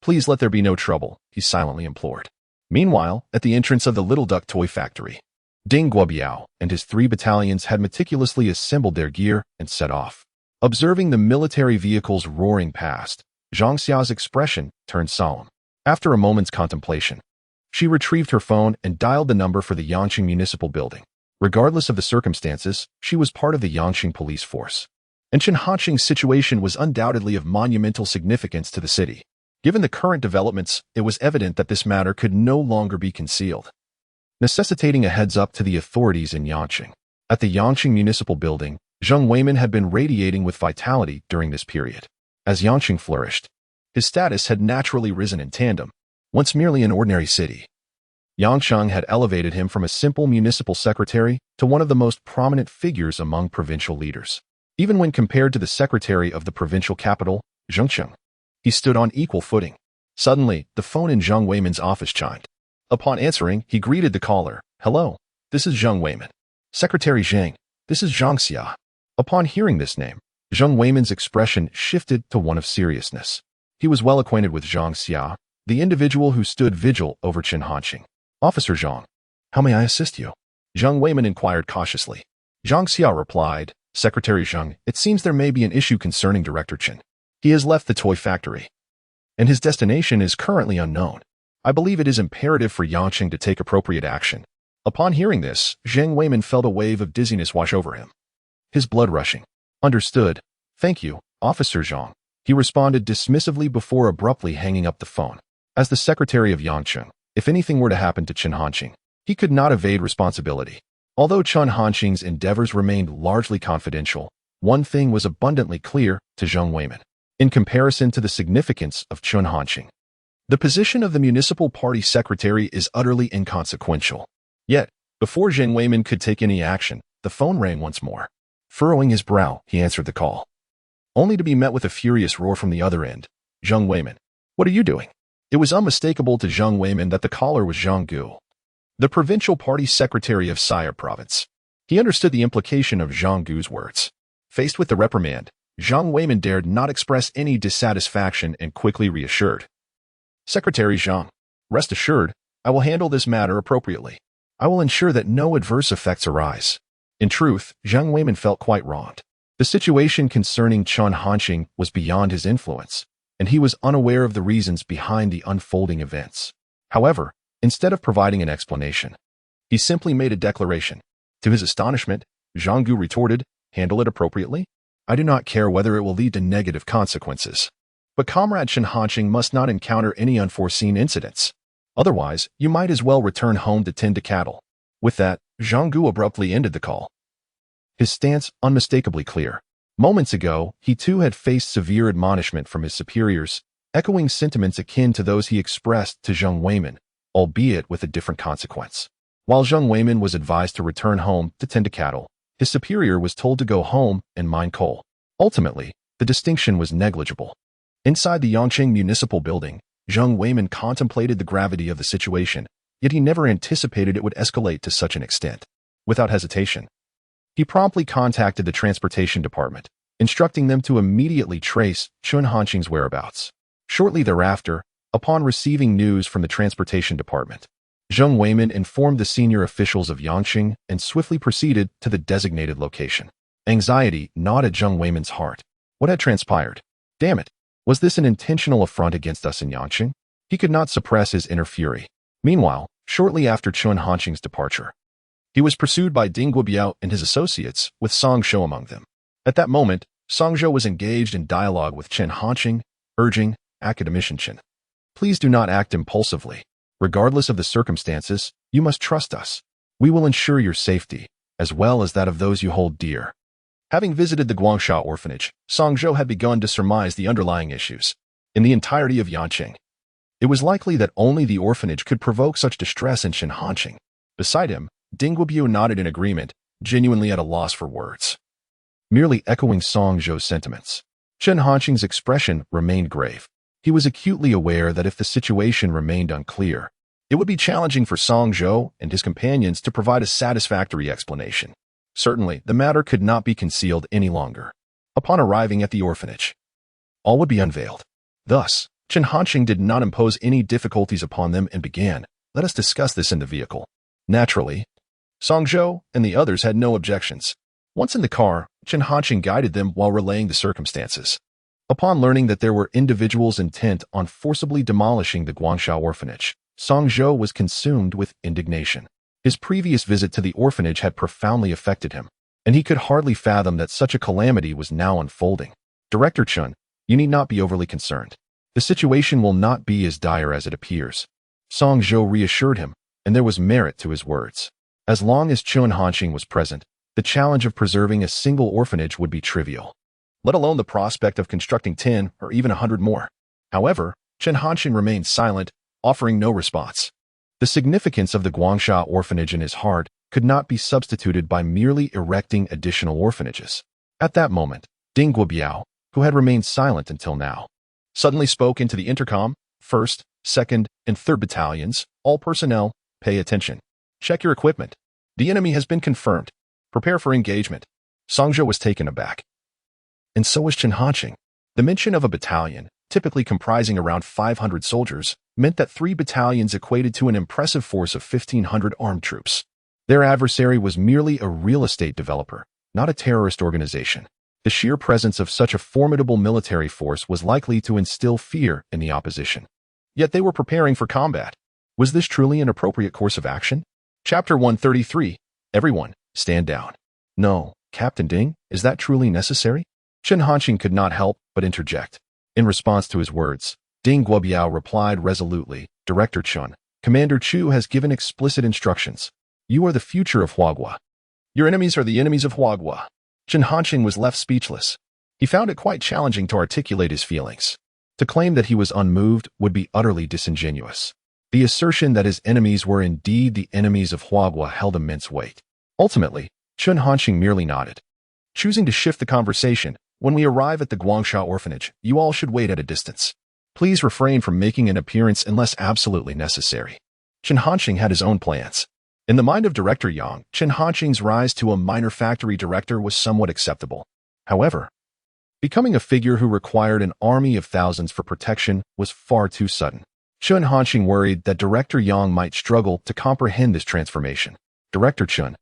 Please let there be no trouble, he silently implored. Meanwhile, at the entrance of the Little Duck toy factory, Ding Guobiao and his 3 battalions had meticulously assembled their gear and set off. Observing the military vehicles roaring past, Zhang Xiao's expression turned solemn. After a moment's contemplation, she retrieved her phone and dialed the number for the Yangqing Municipal Building. Regardless of the circumstances, she was part of the Yangqing police force, and Chen Hanqing's situation was undoubtedly of monumental significance to the city. Given the current developments, it was evident that this matter could no longer be concealed, necessitating a heads-up to the authorities in Yangqing. At the Yangqing Municipal Building, Zheng Weimin had been radiating with vitality during this period. As Yangqing flourished, his status had naturally risen in tandem. Once merely an ordinary city, Yangsheng had elevated him from a simple municipal secretary to one of the most prominent figures among provincial leaders. Even when compared to the secretary of the provincial capital, Zhengcheng, he stood on equal footing. Suddenly, the phone in Zheng Weimin's office chimed. Upon answering, he greeted the caller. Hello, this is Zheng Weimin. Secretary Zhang, this is Zhang Xia. Upon hearing this name, Zheng Weimin's expression shifted to one of seriousness. He was well acquainted with Zhang Xia, the individual who stood vigil over Chen Hanqing. Officer Zhang, how may I assist you? Zheng Weimin inquired cautiously. Zhang Xia replied, Secretary Zheng, it seems there may be an issue concerning Director Chen. He has left the toy factory, and his destination is currently unknown. I believe it is imperative for Yangqing to take appropriate action. Upon hearing this, Zheng Weimin felt a wave of dizziness wash over him, his blood rushing. Understood. Thank you, Officer Zhang. He responded dismissively before abruptly hanging up the phone. As the secretary of Yangqing, if anything were to happen to Chen Hanqing, he could not evade responsibility. Although Chen Hanqing's endeavors remained largely confidential, one thing was abundantly clear to Zheng Weimin. In comparison to the significance of Chen Hanqing, the position of the municipal party secretary is utterly inconsequential. Yet, before Zheng Weimin could take any action, the phone rang once more. Furrowing his brow, he answered the call, only to be met with a furious roar from the other end. Zheng Weimin, what are you doing? It was unmistakable to Zheng Weimin that the caller was Zhang Gu, the provincial party secretary of Saya province. He understood the implication of Zhang Gu's words. Faced with the reprimand, Zhang Weimin dared not express any dissatisfaction and quickly reassured. Secretary Zhang, rest assured, I will handle this matter appropriately. I will ensure that no adverse effects arise. In truth, Zhang Weimin felt quite wronged. The situation concerning Chen Hanqing was beyond his influence, and he was unaware of the reasons behind the unfolding events. However, instead of providing an explanation, he simply made a declaration. To his astonishment, Zhang Gu retorted, handle it appropriately? I do not care whether it will lead to negative consequences. But Comrade Chen Hanqing must not encounter any unforeseen incidents. Otherwise, you might as well return home to tend to cattle. With that, Zhang Gu abruptly ended the call. His stance unmistakably clear. Moments ago, he too had faced severe admonishment from his superiors, echoing sentiments akin to those he expressed to Zheng Weimin, albeit with a different consequence. While Zheng Weimin was advised to return home to tend to cattle, his superior was told to go home and mine coal. Ultimately, the distinction was negligible. Inside the Yangqing Municipal Building, Zheng Weimin contemplated the gravity of the situation, yet he never anticipated it would escalate to such an extent. Without hesitation, he promptly contacted the Transportation Department, instructing them to immediately trace Chen Hanqing's whereabouts. Shortly thereafter, upon receiving news from the Transportation Department, Zheng Weimin informed the senior officials of Yangqing and swiftly proceeded to the designated location. Anxiety gnawed at Zheng Weimin's heart. What had transpired? Damn it! Was this an intentional affront against us in Yangqing? He could not suppress his inner fury. Meanwhile, shortly after Chen Hanqing's departure, he was pursued by Ding Guobiao and his associates, with Song Zhou among them. At that moment, Song Zhou was engaged in dialogue with Chen Hanqing, urging, Academician Chen, please do not act impulsively. Regardless of the circumstances, you must trust us. We will ensure your safety, as well as that of those you hold dear. Having visited the Guangsha orphanage, Song Zhou had begun to surmise the underlying issues. In the entirety of Yangqing, it was likely that only the orphanage could provoke such distress in Chen Hanqing. Beside him, Ding Guobiao nodded in agreement, genuinely at a loss for words. Merely echoing Song Zhou's sentiments, Chen Hanqing's expression remained grave. He was acutely aware that if the situation remained unclear, it would be challenging for Song Zhou and his companions to provide a satisfactory explanation. Certainly, the matter could not be concealed any longer. Upon arriving at the orphanage, all would be unveiled. Thus, Chen Hanqing did not impose any difficulties upon them and began, let us discuss this in the vehicle. Naturally, Song Zhou and the others had no objections. Once in the car, Chen Hanqing guided them while relaying the circumstances. Upon learning that there were individuals intent on forcibly demolishing the Guangsha orphanage, Song Zhou was consumed with indignation. His previous visit to the orphanage had profoundly affected him, and he could hardly fathom that such a calamity was now unfolding. Director Chen, you need not be overly concerned. The situation will not be as dire as it appears. Song Zhou reassured him, and there was merit to his words. As long as Chen Hanqing was present, the challenge of preserving a single orphanage would be trivial, let alone the prospect of constructing 10 or even 100 more. However, Chen Hanqing remained silent, offering no response. The significance of the Guangsha orphanage in his heart could not be substituted by merely erecting additional orphanages. At that moment, Ding Guobiao, who had remained silent until now, suddenly spoke into the intercom. 1st, 2nd, and 3rd battalions, all personnel, pay attention. Check your equipment. The enemy has been confirmed. Prepare for engagement. Song Zhou was taken aback. And so was Chen Hanqing. The mention of a battalion, typically comprising around 500 soldiers, meant that 3 battalions equated to an impressive force of 1,500 armed troops. Their adversary was merely a real estate developer, not a terrorist organization. The sheer presence of such a formidable military force was likely to instill fear in the opposition. Yet they were preparing for combat. Was this truly an appropriate course of action? Chapter 133. Everyone, stand down. No, Captain Ding, is that truly necessary? Chen Hanqing could not help but interject. In response to his words, Ding Guobiao replied resolutely, Director Chen, Commander Chu has given explicit instructions. You are the future of Huaguo. Your enemies are the enemies of Huaguo. Chen Hanqing was left speechless. He found it quite challenging to articulate his feelings. To claim that he was unmoved would be utterly disingenuous. The assertion that his enemies were indeed the enemies of Huaguo held immense weight. Ultimately, Chen Hanqing merely nodded. Choosing to shift the conversation, when we arrive at the Guangsha orphanage, you all should wait at a distance. Please refrain from making an appearance unless absolutely necessary. Chen Hanqing had his own plans. In the mind of Director Yang, Chen Hanqing's rise to a minor factory director was somewhat acceptable. However, becoming a figure who required an army of thousands for protection was far too sudden. Chen Hanqing worried that Director Yang might struggle to comprehend this transformation. Director Chen,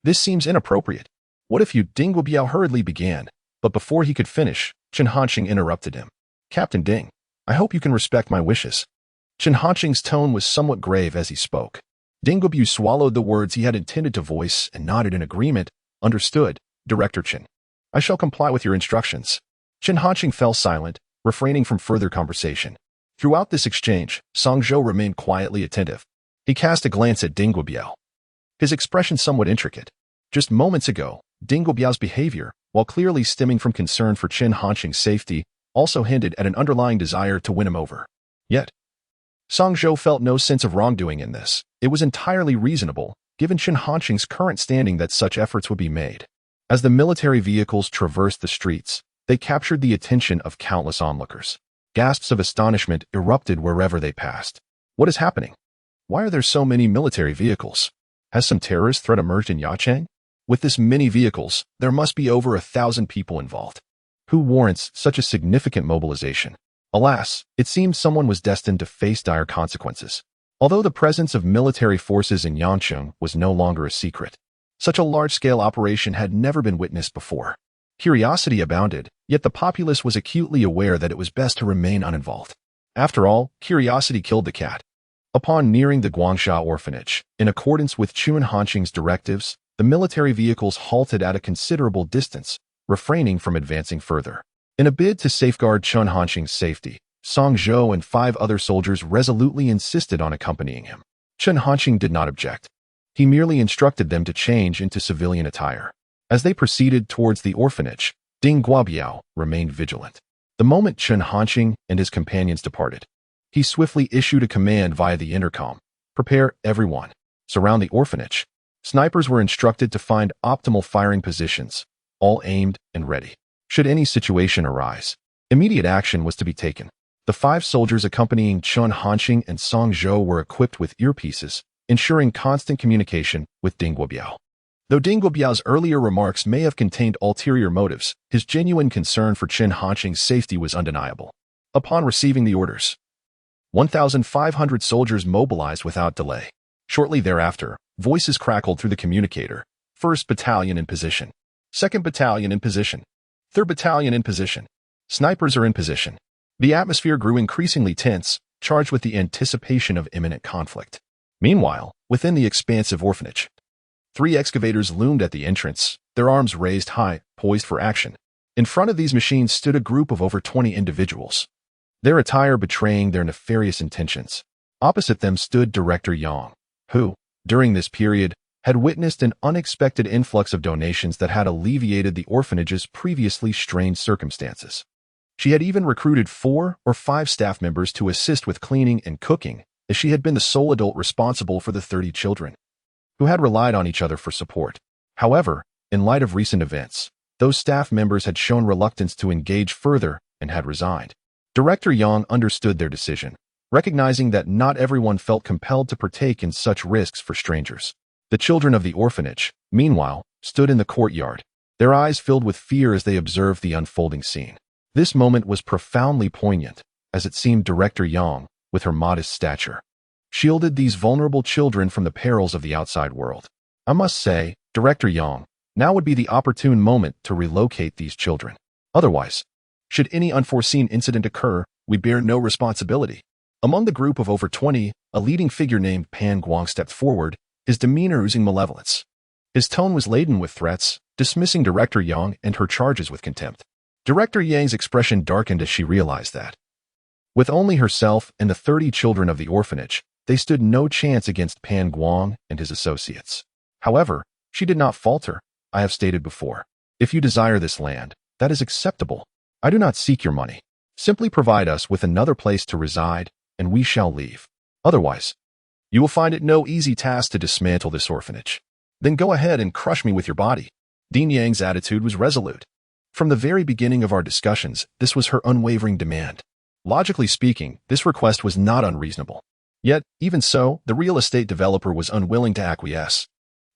this seems inappropriate. What if you? Ding Guobiao hurriedly began, but before he could finish, Chen Hanqing interrupted him. Captain Ding, I hope you can respect my wishes. Chen Hanqing's tone was somewhat grave as he spoke. Ding Guobiao swallowed the words he had intended to voice and nodded in agreement. Understood, Director Chen. I shall comply with your instructions. Chen Hanqing fell silent, refraining from further conversation. Throughout this exchange, Song Zhou remained quietly attentive. He cast a glance at Ding Guobiao. His expression somewhat intricate. Just moments ago, Ding Guobiao's behavior, while clearly stemming from concern for Chen Hanqing's safety, also hinted at an underlying desire to win him over. Yet, Song Zhou felt no sense of wrongdoing in this. It was entirely reasonable, given Chen Hanqing's current standing, that such efforts would be made. As the military vehicles traversed the streets, they captured the attention of countless onlookers. Gasps of astonishment erupted wherever they passed. What is happening? Why are there so many military vehicles? Has some terrorist threat emerged in Yacheng? With this many vehicles, there must be over 1,000 people involved. Who warrants such a significant mobilization? Alas, it seemed someone was destined to face dire consequences. Although the presence of military forces in Yangcheng was no longer a secret, such a large-scale operation had never been witnessed before. Curiosity abounded, yet the populace was acutely aware that it was best to remain uninvolved. After all, curiosity killed the cat. Upon nearing the Guangsha orphanage, in accordance with Chen Hanqing's directives, the military vehicles halted at a considerable distance, refraining from advancing further. In a bid to safeguard Chen Hanqing's safety, Song Zhou and 5 other soldiers resolutely insisted on accompanying him. Chen Hanqing did not object. He merely instructed them to change into civilian attire. As they proceeded towards the orphanage, Ding Guobiao remained vigilant. The moment Chen Hanqing and his companions departed, he swiftly issued a command via the intercom. Prepare everyone. Surround the orphanage. Snipers were instructed to find optimal firing positions, all aimed and ready. Should any situation arise, immediate action was to be taken. The 5 soldiers accompanying Chen Hanqing and Song Zhou were equipped with earpieces, ensuring constant communication with Ding Guobiao. Though Ding Guobiao's earlier remarks may have contained ulterior motives, his genuine concern for Chen Hanqing's safety was undeniable. Upon receiving the orders, 1,500 soldiers mobilized without delay. Shortly thereafter, voices crackled through the communicator. 1st Battalion in position. 2nd Battalion in position. 3rd Battalion in position. Snipers are in position. The atmosphere grew increasingly tense, charged with the anticipation of imminent conflict. Meanwhile, within the expansive orphanage, 3 excavators loomed at the entrance, their arms raised high, poised for action. In front of these machines stood a group of over 20 individuals, their attire betraying their nefarious intentions. Opposite them stood Director Yang, who, during this period, had witnessed an unexpected influx of donations that had alleviated the orphanage's previously strained circumstances. She had even recruited 4 or 5 staff members to assist with cleaning and cooking, as she had been the sole adult responsible for the 30 children, who had relied on each other for support. However, in light of recent events, those staff members had shown reluctance to engage further and had resigned. Director Yang understood their decision, recognizing that not everyone felt compelled to partake in such risks for strangers. The children of the orphanage, meanwhile, stood in the courtyard, their eyes filled with fear as they observed the unfolding scene. This moment was profoundly poignant, as it seemed Director Yang, with her modest stature, shielded these vulnerable children from the perils of the outside world. I must say, Director Yang, now would be the opportune moment to relocate these children. Otherwise, should any unforeseen incident occur, we bear no responsibility. Among the group of over 20, a leading figure named Pan Guang stepped forward, his demeanor oozing malevolence. His tone was laden with threats, dismissing Director Yang and her charges with contempt. Director Yang's expression darkened as she realized that, with only herself and the 30 children of the orphanage, they stood no chance against Pan Guang and his associates. However, she did not falter. I have stated before, if you desire this land, that is acceptable. I do not seek your money. Simply provide us with another place to reside, and we shall leave. Otherwise, you will find it no easy task to dismantle this orphanage. Then go ahead and crush me with your body. Ding Yang's attitude was resolute. From the very beginning of our discussions, this was her unwavering demand. Logically speaking, this request was not unreasonable. Yet, even so, the real estate developer was unwilling to acquiesce.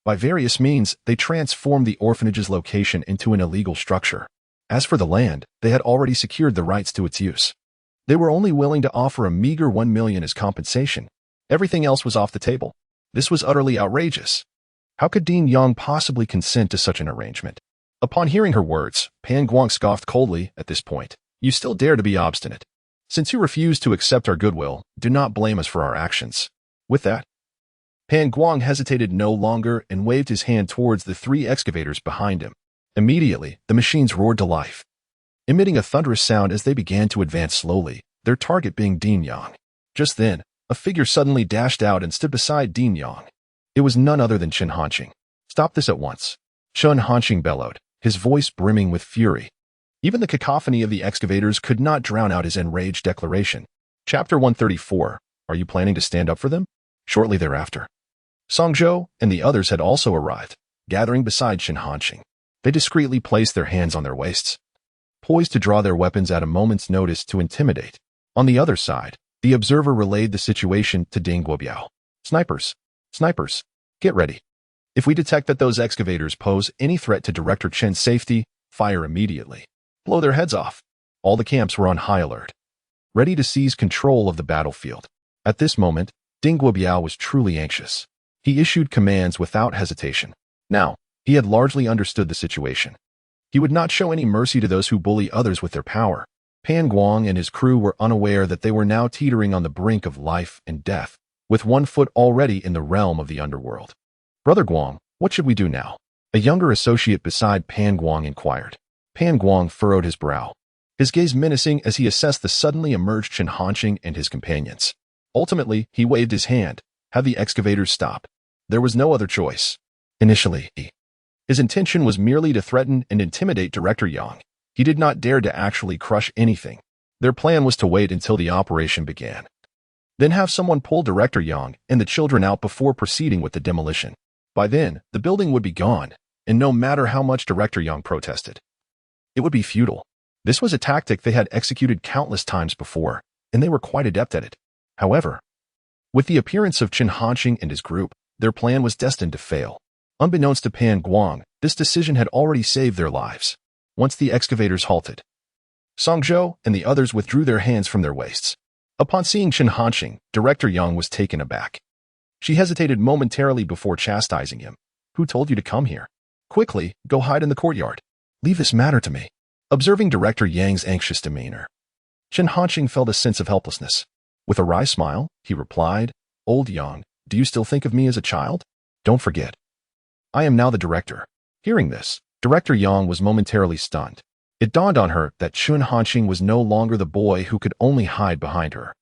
By various means, they transformed the orphanage's location into an illegal structure. As for the land, they had already secured the rights to its use. They were only willing to offer a meager 1 million as compensation. Everything else was off the table. This was utterly outrageous. How could Dean Yang possibly consent to such an arrangement? Upon hearing her words, Pan Guang scoffed coldly. At this point, you still dare to be obstinate. Since you refuse to accept our goodwill, do not blame us for our actions. With that, Pan Guang hesitated no longer and waved his hand towards the 3 excavators behind him. Immediately, the machines roared to life, emitting a thunderous sound as they began to advance slowly, their target being Dean Yang. Just then, a figure suddenly dashed out and stood beside Dean Yang. It was none other than Chen Hanqing. Stop this at once. Chen Hanqing bellowed, his voice brimming with fury. Even the cacophony of the excavators could not drown out his enraged declaration. Chapter 134. Are you planning to stand up for them? Shortly thereafter, Song Zhou and the others had also arrived, gathering beside Chen Hanqing. They discreetly placed their hands on their waists, poised to draw their weapons at a moment's notice to intimidate. On the other side, the observer relayed the situation to Ding Guobiao. Snipers! Snipers! Get ready. If we detect that those excavators pose any threat to Director Chen's safety, fire immediately. Blow their heads off. All the camps were on high alert, ready to seize control of the battlefield. At this moment, Ding Guobiao was truly anxious. He issued commands without hesitation. Now, he had largely understood the situation. He would not show any mercy to those who bully others with their power. Pan Guang and his crew were unaware that they were now teetering on the brink of life and death, with one foot already in the realm of the underworld. Brother Guang, what should we do now? A younger associate beside Pan Guang inquired. Pan Guang furrowed his brow, his gaze menacing as he assessed the suddenly emerged Chen Hanqing and his companions. Ultimately, he waved his hand, have the excavators stop. There was no other choice. Initially, his intention was merely to threaten and intimidate Director Yang. He did not dare to actually crush anything. Their plan was to wait until the operation began, then have someone pull Director Yang and the children out before proceeding with the demolition. By then, the building would be gone, and no matter how much Director Yang protested, it would be futile. This was a tactic they had executed countless times before, and they were quite adept at it. However, with the appearance of Chen Hanqing and his group, their plan was destined to fail. Unbeknownst to Pan Guang, this decision had already saved their lives. Once the excavators halted, Song Zhou and the others withdrew their hands from their waists. Upon seeing Chen Hanqing, Director Yang was taken aback. She hesitated momentarily before chastising him. Who told you to come here? Quickly, go hide in the courtyard. Leave this matter to me. Observing Director Yang's anxious demeanor, Chen Hanqing felt a sense of helplessness. With a wry smile, he replied, Old Yang, do you still think of me as a child? Don't forget, I am now the director. Hearing this, Director Yang was momentarily stunned. It dawned on her that Chen Hanqing was no longer the boy who could only hide behind her.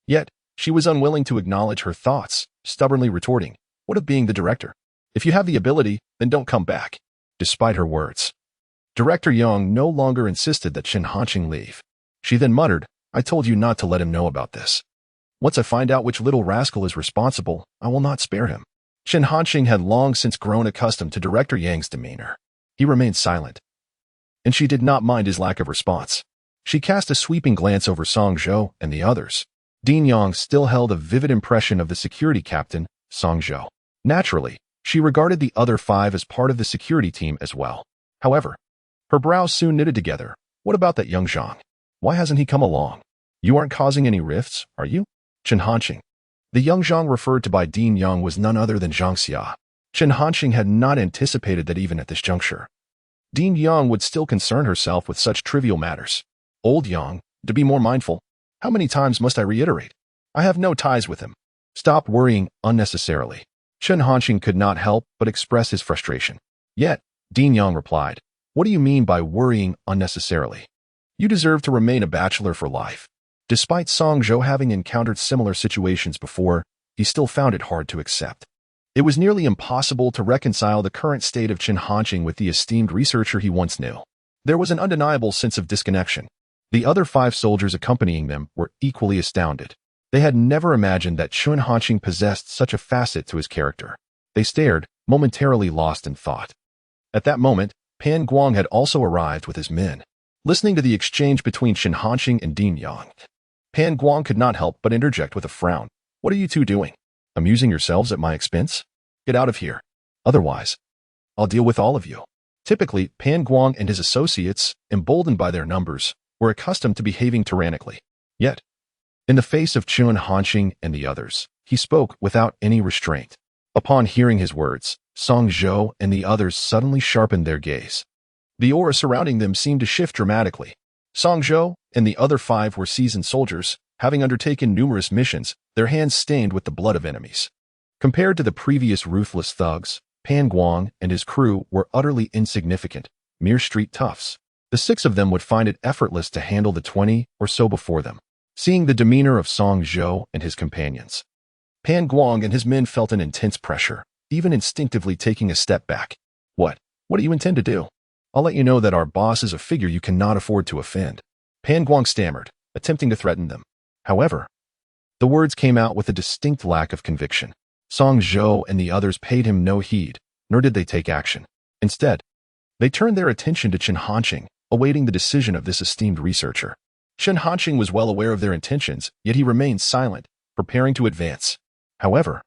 Yet, she was unwilling to acknowledge her thoughts, stubbornly retorting, what of being the director? If you have the ability, then don't come back. Despite her words, Director Yang no longer insisted that Chen Hanqing leave. She then muttered, I told you not to let him know about this. Once I find out which little rascal is responsible, I will not spare him. Chen Hanqing had long since grown accustomed to Director Yang's demeanor. He remained silent, and she did not mind his lack of response. She cast a sweeping glance over Song Zhou and the others. Dean Yang still held a vivid impression of the security captain, Song Zhou. Naturally, she regarded the other 5 as part of the security team as well. However, her brows soon knitted together. What about that young Zhang? Why hasn't he come along? You aren't causing any rifts, are you? Chen Hanqing. The young Zhang referred to by Dean Yang was none other than Zhang Xia. Chen Hanqing had not anticipated that even at this juncture, Dean Yang would still concern herself with such trivial matters. Old Yang, to be more mindful. How many times must I reiterate? I have no ties with him. Stop worrying unnecessarily. Chen Hanqing could not help but express his frustration. Yet, Dean Yang replied, what do you mean by worrying unnecessarily? You deserve to remain a bachelor for life. Despite Song Zhou having encountered similar situations before, he still found it hard to accept. It was nearly impossible to reconcile the current state of Chen Hanqing with the esteemed researcher he once knew. There was an undeniable sense of disconnection. The other 5 soldiers accompanying them were equally astounded. They had never imagined that Chen Hanqing possessed such a facet to his character. They stared, momentarily lost in thought. At that moment, Pan Guang had also arrived with his men. Listening to the exchange between Chen Hanqing and Dean Yang, Pan Guang could not help but interject with a frown. What are you two doing? Amusing yourselves at my expense? Get out of here. Otherwise, I'll deal with all of you. Typically, Pan Guang and his associates, emboldened by their numbers, were accustomed to behaving tyrannically. Yet, in the face of Chun Hanqing and the others, he spoke without any restraint. Upon hearing his words, Song Zhou and the others suddenly sharpened their gaze. The aura surrounding them seemed to shift dramatically. Song Zhou and the other 5 were seasoned soldiers, having undertaken numerous missions, their hands stained with the blood of enemies. Compared to the previous ruthless thugs, Pan Guang and his crew were utterly insignificant, mere street toughs. The 6 of them would find it effortless to handle the 20 or so before them. Seeing the demeanor of Song Zhou and his companions, Pan Guang and his men felt an intense pressure, even instinctively taking a step back. What do you intend to do? I'll let you know that our boss is a figure you cannot afford to offend. Pan Guang stammered, attempting to threaten them. However, the words came out with a distinct lack of conviction. Song Zhou and the others paid him no heed, nor did they take action. Instead, they turned their attention to Chun Hanqing, awaiting the decision of this esteemed researcher. Chun Hanqing was well aware of their intentions, yet he remained silent, preparing to advance. However,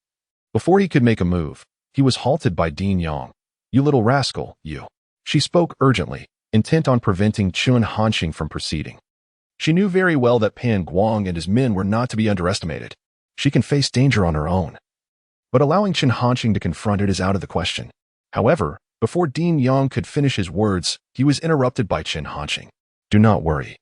before he could make a move, he was halted by Dean Yang. You little rascal, you. She spoke urgently, intent on preventing Chun Hanqing from proceeding. She knew very well that Pan Guang and his men were not to be underestimated. She can face danger on her own. But allowing Chun Hanqing to confront it is out of the question. However, before Dean Yang could finish his words, he was interrupted by Chun Hanqing. Do not worry.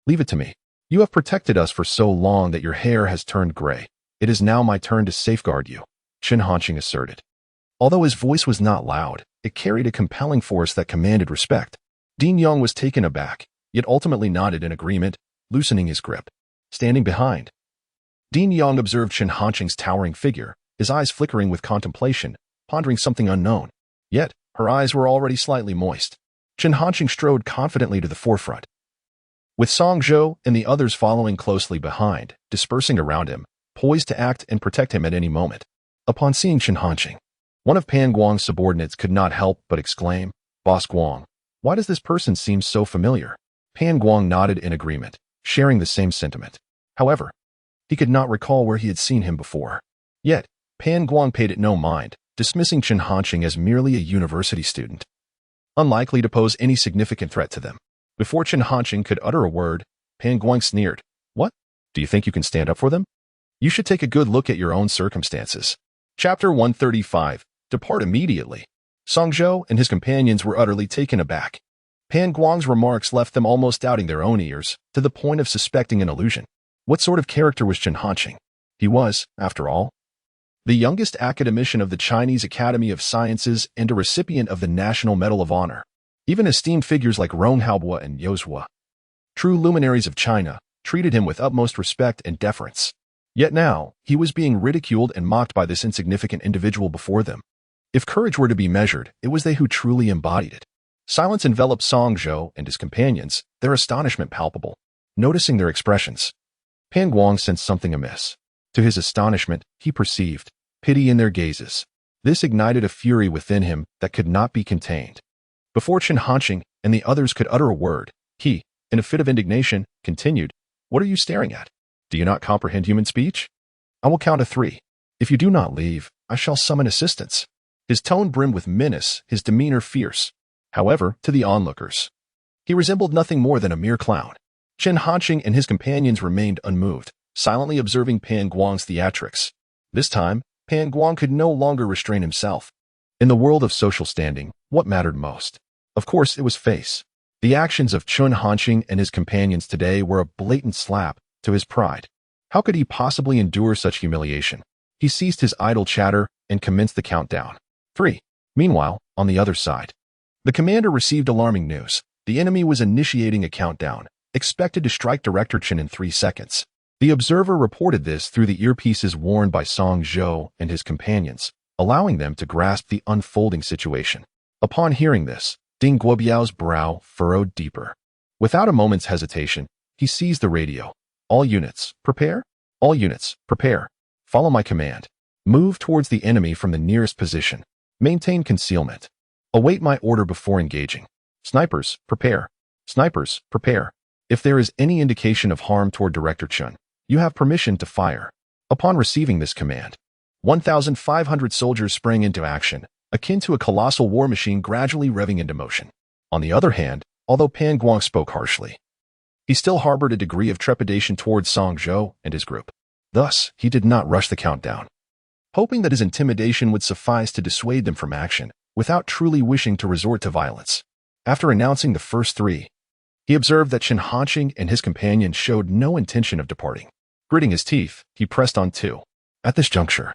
Leave it to me. You have protected us for so long that your hair has turned gray. It is now my turn to safeguard you, Chun Hanqing asserted. Although his voice was not loud, it carried a compelling force that commanded respect. Dean Yang was taken aback, yet ultimately nodded in agreement, loosening his grip. Standing behind, Dean Yang observed Chun Hanqing's towering figure, his eyes flickering with contemplation, pondering something unknown. Yet, her eyes were already slightly moist. Chun Hanqing strode confidently to the forefront, with Song Zhou and the others following closely behind, dispersing around him, poised to act and protect him at any moment. Upon seeing Chun Hanqing, one of Pan Guang's subordinates could not help but exclaim, Boss Guang, why does this person seem so familiar? Pan Guang nodded in agreement, sharing the same sentiment. However, he could not recall where he had seen him before. Yet, Pan Guang paid it no mind, dismissing Chun Hanqing as merely a university student, unlikely to pose any significant threat to them. Before Chun Hanqing could utter a word, Pan Guang sneered. What? Do you think you can stand up for them? You should take a good look at your own circumstances. Chapter 135. Depart immediately. Song Zhou and his companions were utterly taken aback. Pan Guang's remarks left them almost doubting their own ears, to the point of suspecting an illusion. What sort of character was Chun Hanqing? He was, after all, the youngest academician of the Chinese Academy of Sciences and a recipient of the National Medal of Honor. Even esteemed figures like Rong Haobo and Yozhua, true luminaries of China, treated him with utmost respect and deference. Yet now, he was being ridiculed and mocked by this insignificant individual before them. If courage were to be measured, it was they who truly embodied it. Silence enveloped Song Zhou and his companions, their astonishment palpable. Noticing their expressions, Pan Guang sensed something amiss. To his astonishment, he perceived pity in their gazes. This ignited a fury within him that could not be contained. Before Chun Hanqing and the others could utter a word, he, in a fit of indignation, continued, What are you staring at? Do you not comprehend human speech? I will count to 3. If you do not leave, I shall summon assistance. His tone brimmed with menace, his demeanor fierce. However, to the onlookers, he resembled nothing more than a mere clown. Chun Hanqing and his companions remained unmoved, silently observing Pan Guang's theatrics. This time, Pan Guang could no longer restrain himself. In the world of social standing, what mattered most? Of course, it was face. The actions of Chun Hanqing and his companions today were a blatant slap to his pride. How could he possibly endure such humiliation? He ceased his idle chatter and commenced the countdown. 3. Meanwhile, on the other side, the commander received alarming news. The enemy was initiating a countdown, expected to strike Director Chen in 3 seconds. The observer reported this through the earpieces worn by Song Zhou and his companions, allowing them to grasp the unfolding situation. Upon hearing this, Ding Guobiao's brow furrowed deeper. Without a moment's hesitation, he seized the radio. All units, prepare. All units, prepare. Follow my command. Move towards the enemy from the nearest position. Maintain concealment. Await my order before engaging. Snipers, prepare. Snipers, prepare. If there is any indication of harm toward Director Chun, You have permission to fire. Upon receiving this command, 1,500 soldiers sprang into action, akin to a colossal war machine gradually revving into motion. On the other hand, although Pan Guang spoke harshly, he still harbored a degree of trepidation towards Song Zhou and his group. Thus, he did not rush the countdown, hoping that his intimidation would suffice to dissuade them from action, without truly wishing to resort to violence. After announcing the first three, he observed that Chen Hanqing and his companions showed no intention of departing. Gritting his teeth, he pressed on two. At this juncture,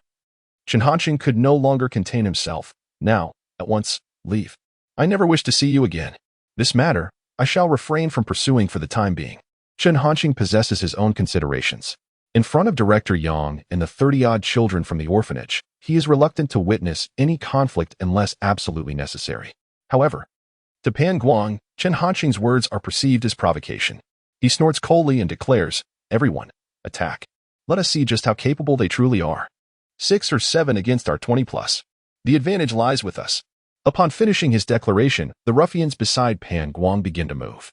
Chen Hanqing could no longer contain himself. Now, at once, leave. I never wish to see you again. This matter, I shall refrain from pursuing for the time being. Chen Hanqing possesses his own considerations. In front of Director Yang and the 30-odd children from the orphanage, he is reluctant to witness any conflict unless absolutely necessary. However, to Pan Guang, Chen Hanqing's words are perceived as provocation. He snorts coldly and declares, "Everyone, attack. Let us see just how capable they truly are. 6 or 7 against our 20+. The advantage lies with us." Upon finishing his declaration, the ruffians beside Pan Guang begin to move,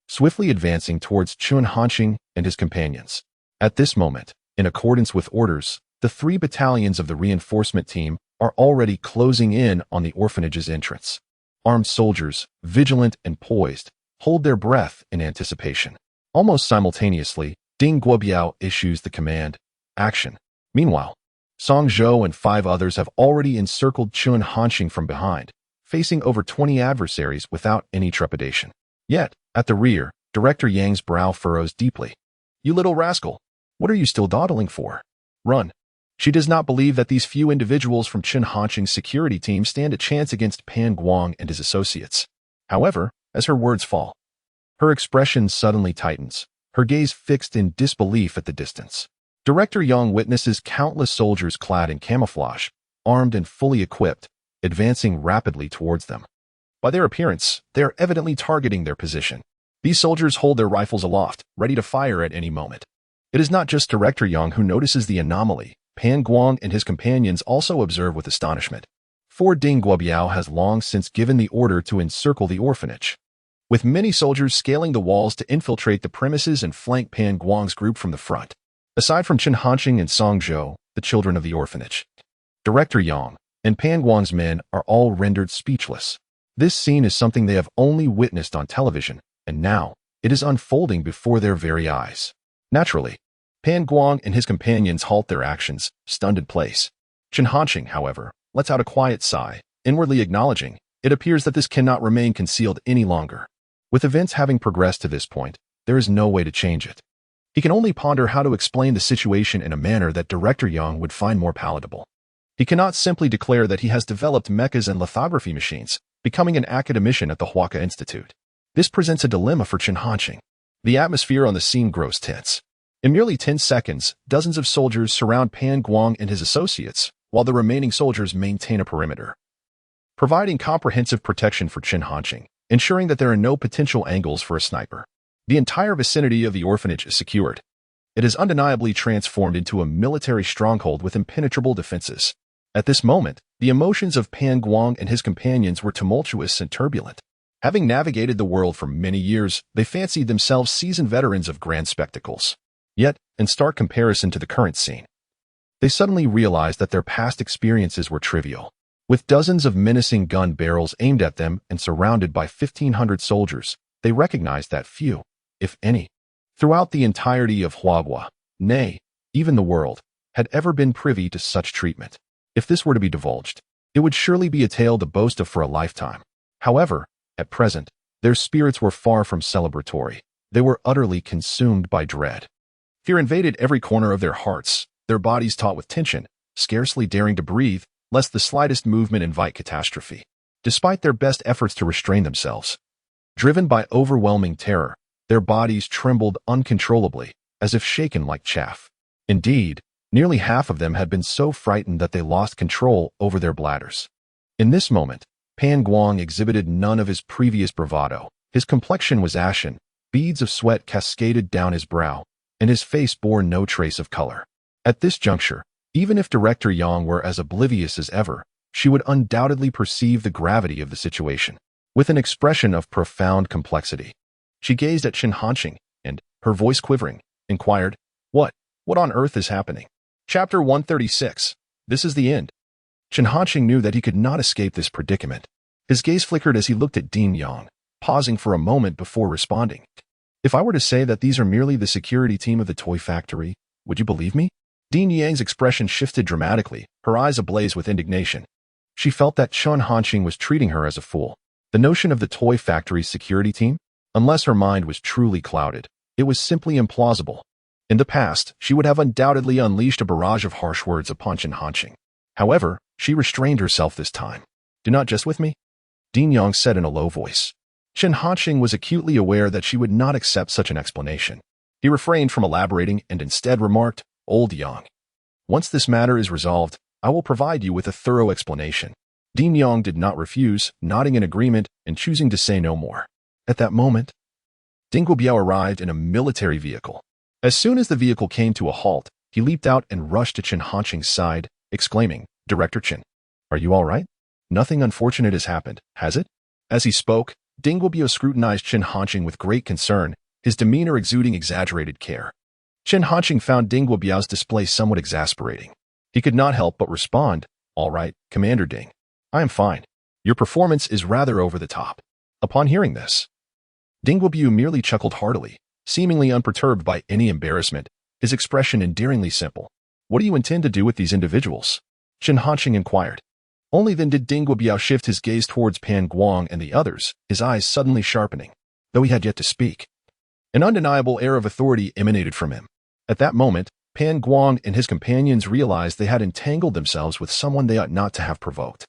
swiftly advancing towards Chen Hanqing and his companions. At this moment, in accordance with orders, the 3 battalions of the reinforcement team are already closing in on the orphanage's entrance. Armed soldiers, vigilant and poised, hold their breath in anticipation. Almost simultaneously, Ding Guobiao issues the command, "Action." Meanwhile, Song Zhou and 5 others have already encircled Chen Hanqing from behind, facing over 20 adversaries without any trepidation. Yet, at the rear, Director Yang's brow furrows deeply. "You little rascal, what are you still dawdling for? Run." She does not believe that these few individuals from Chen Hanqing's security team stand a chance against Pan Guang and his associates. However, as her words fall, her expression suddenly tightens, her gaze fixed in disbelief at the distance. Director Yang witnesses countless soldiers clad in camouflage, armed and fully equipped, advancing rapidly towards them. By their appearance, they are evidently targeting their position. These soldiers hold their rifles aloft, ready to fire at any moment. It is not just Director Yang who notices the anomaly. Pan Guang and his companions also observe with astonishment. For Ding Guobiao has long since given the order to encircle the orphanage, with many soldiers scaling the walls to infiltrate the premises and flank Pan Guang's group from the front. Aside from Chen Hanqing and Song Zhou, the children of the orphanage, Director Yang and Pan Guang's men are all rendered speechless. This scene is something they have only witnessed on television, and now it is unfolding before their very eyes. Naturally, Pan Guang and his companions halt their actions, stunned in place. Chen Hanqing, however, lets out a quiet sigh, inwardly acknowledging, it appears that this cannot remain concealed any longer. With events having progressed to this point, there is no way to change it. He can only ponder how to explain the situation in a manner that Director Yang would find more palatable. He cannot simply declare that he has developed mechas and lithography machines, becoming an academician at the Huaca Institute. This presents a dilemma for Chen Hanqing. The atmosphere on the scene grows tense. In merely 10 seconds, dozens of soldiers surround Pan Guang and his associates, while the remaining soldiers maintain a perimeter, providing comprehensive protection for Chen Hanqing, ensuring that there are no potential angles for a sniper. The entire vicinity of the orphanage is secured. It is undeniably transformed into a military stronghold with impenetrable defenses. At this moment, the emotions of Pan Guang and his companions were tumultuous and turbulent. Having navigated the world for many years, they fancied themselves seasoned veterans of grand spectacles. Yet, in stark comparison to the current scene, they suddenly realized that their past experiences were trivial. With dozens of menacing gun barrels aimed at them and surrounded by 1,500 soldiers, they recognized that few, if any, throughout the entirety of Huagua, nay, even the world, had ever been privy to such treatment. If this were to be divulged, it would surely be a tale to boast of for a lifetime. However, at present, their spirits were far from celebratory. They were utterly consumed by dread. Fear invaded every corner of their hearts, their bodies taut with tension, scarcely daring to breathe, lest the slightest movement invite catastrophe. Despite their best efforts to restrain themselves, driven by overwhelming terror, their bodies trembled uncontrollably, as if shaken like chaff. Indeed, nearly half of them had been so frightened that they lost control over their bladders. In this moment, Pan Guang exhibited none of his previous bravado. His complexion was ashen, beads of sweat cascaded down his brow, and his face bore no trace of color. At this juncture, even if Director Yang were as oblivious as ever, she would undoubtedly perceive the gravity of the situation. With an expression of profound complexity, she gazed at Chen Hanqing and, her voice quivering, inquired, What? What on earth is happening? Chapter 136. This is the end. Chen Hanqing knew that he could not escape this predicament. His gaze flickered as he looked at Dean Yang, pausing for a moment before responding. If I were to say that these are merely the security team of the toy factory, would you believe me? Dean Yang's expression shifted dramatically, her eyes ablaze with indignation. She felt that Chen Hanqing was treating her as a fool. The notion of the toy factory's security team? Unless her mind was truly clouded, it was simply implausible. In the past, she would have undoubtedly unleashed a barrage of harsh words upon Chen Hanqing. However, she restrained herself this time. Do not jest with me? Dean Yang said in a low voice. Chen Hanqing was acutely aware that she would not accept such an explanation. He refrained from elaborating and instead remarked, Old Yang. Once this matter is resolved, I will provide you with a thorough explanation. Dean Yang did not refuse, nodding in agreement and choosing to say no more. At that moment, Ding Guobiao arrived in a military vehicle. As soon as the vehicle came to a halt, he leaped out and rushed to Chen Hanqing's side, exclaiming, Director Chen, are you all right? Nothing unfortunate has happened, has it? As he spoke, Ding Guobiao scrutinized Chen Hanqing with great concern, his demeanor exuding exaggerated care. Chen Hanqing found Ding Guobiao's display somewhat exasperating. He could not help but respond, All right, Commander Ding. I am fine. Your performance is rather over the top. Upon hearing this, Ding Guobiao merely chuckled heartily, seemingly unperturbed by any embarrassment, his expression endearingly simple. What do you intend to do with these individuals? Chen Hanqing inquired. Only then did Ding Guobiao shift his gaze towards Pan Guang and the others, his eyes suddenly sharpening, though he had yet to speak. An undeniable air of authority emanated from him. At that moment, Pan Guang and his companions realized they had entangled themselves with someone they ought not to have provoked.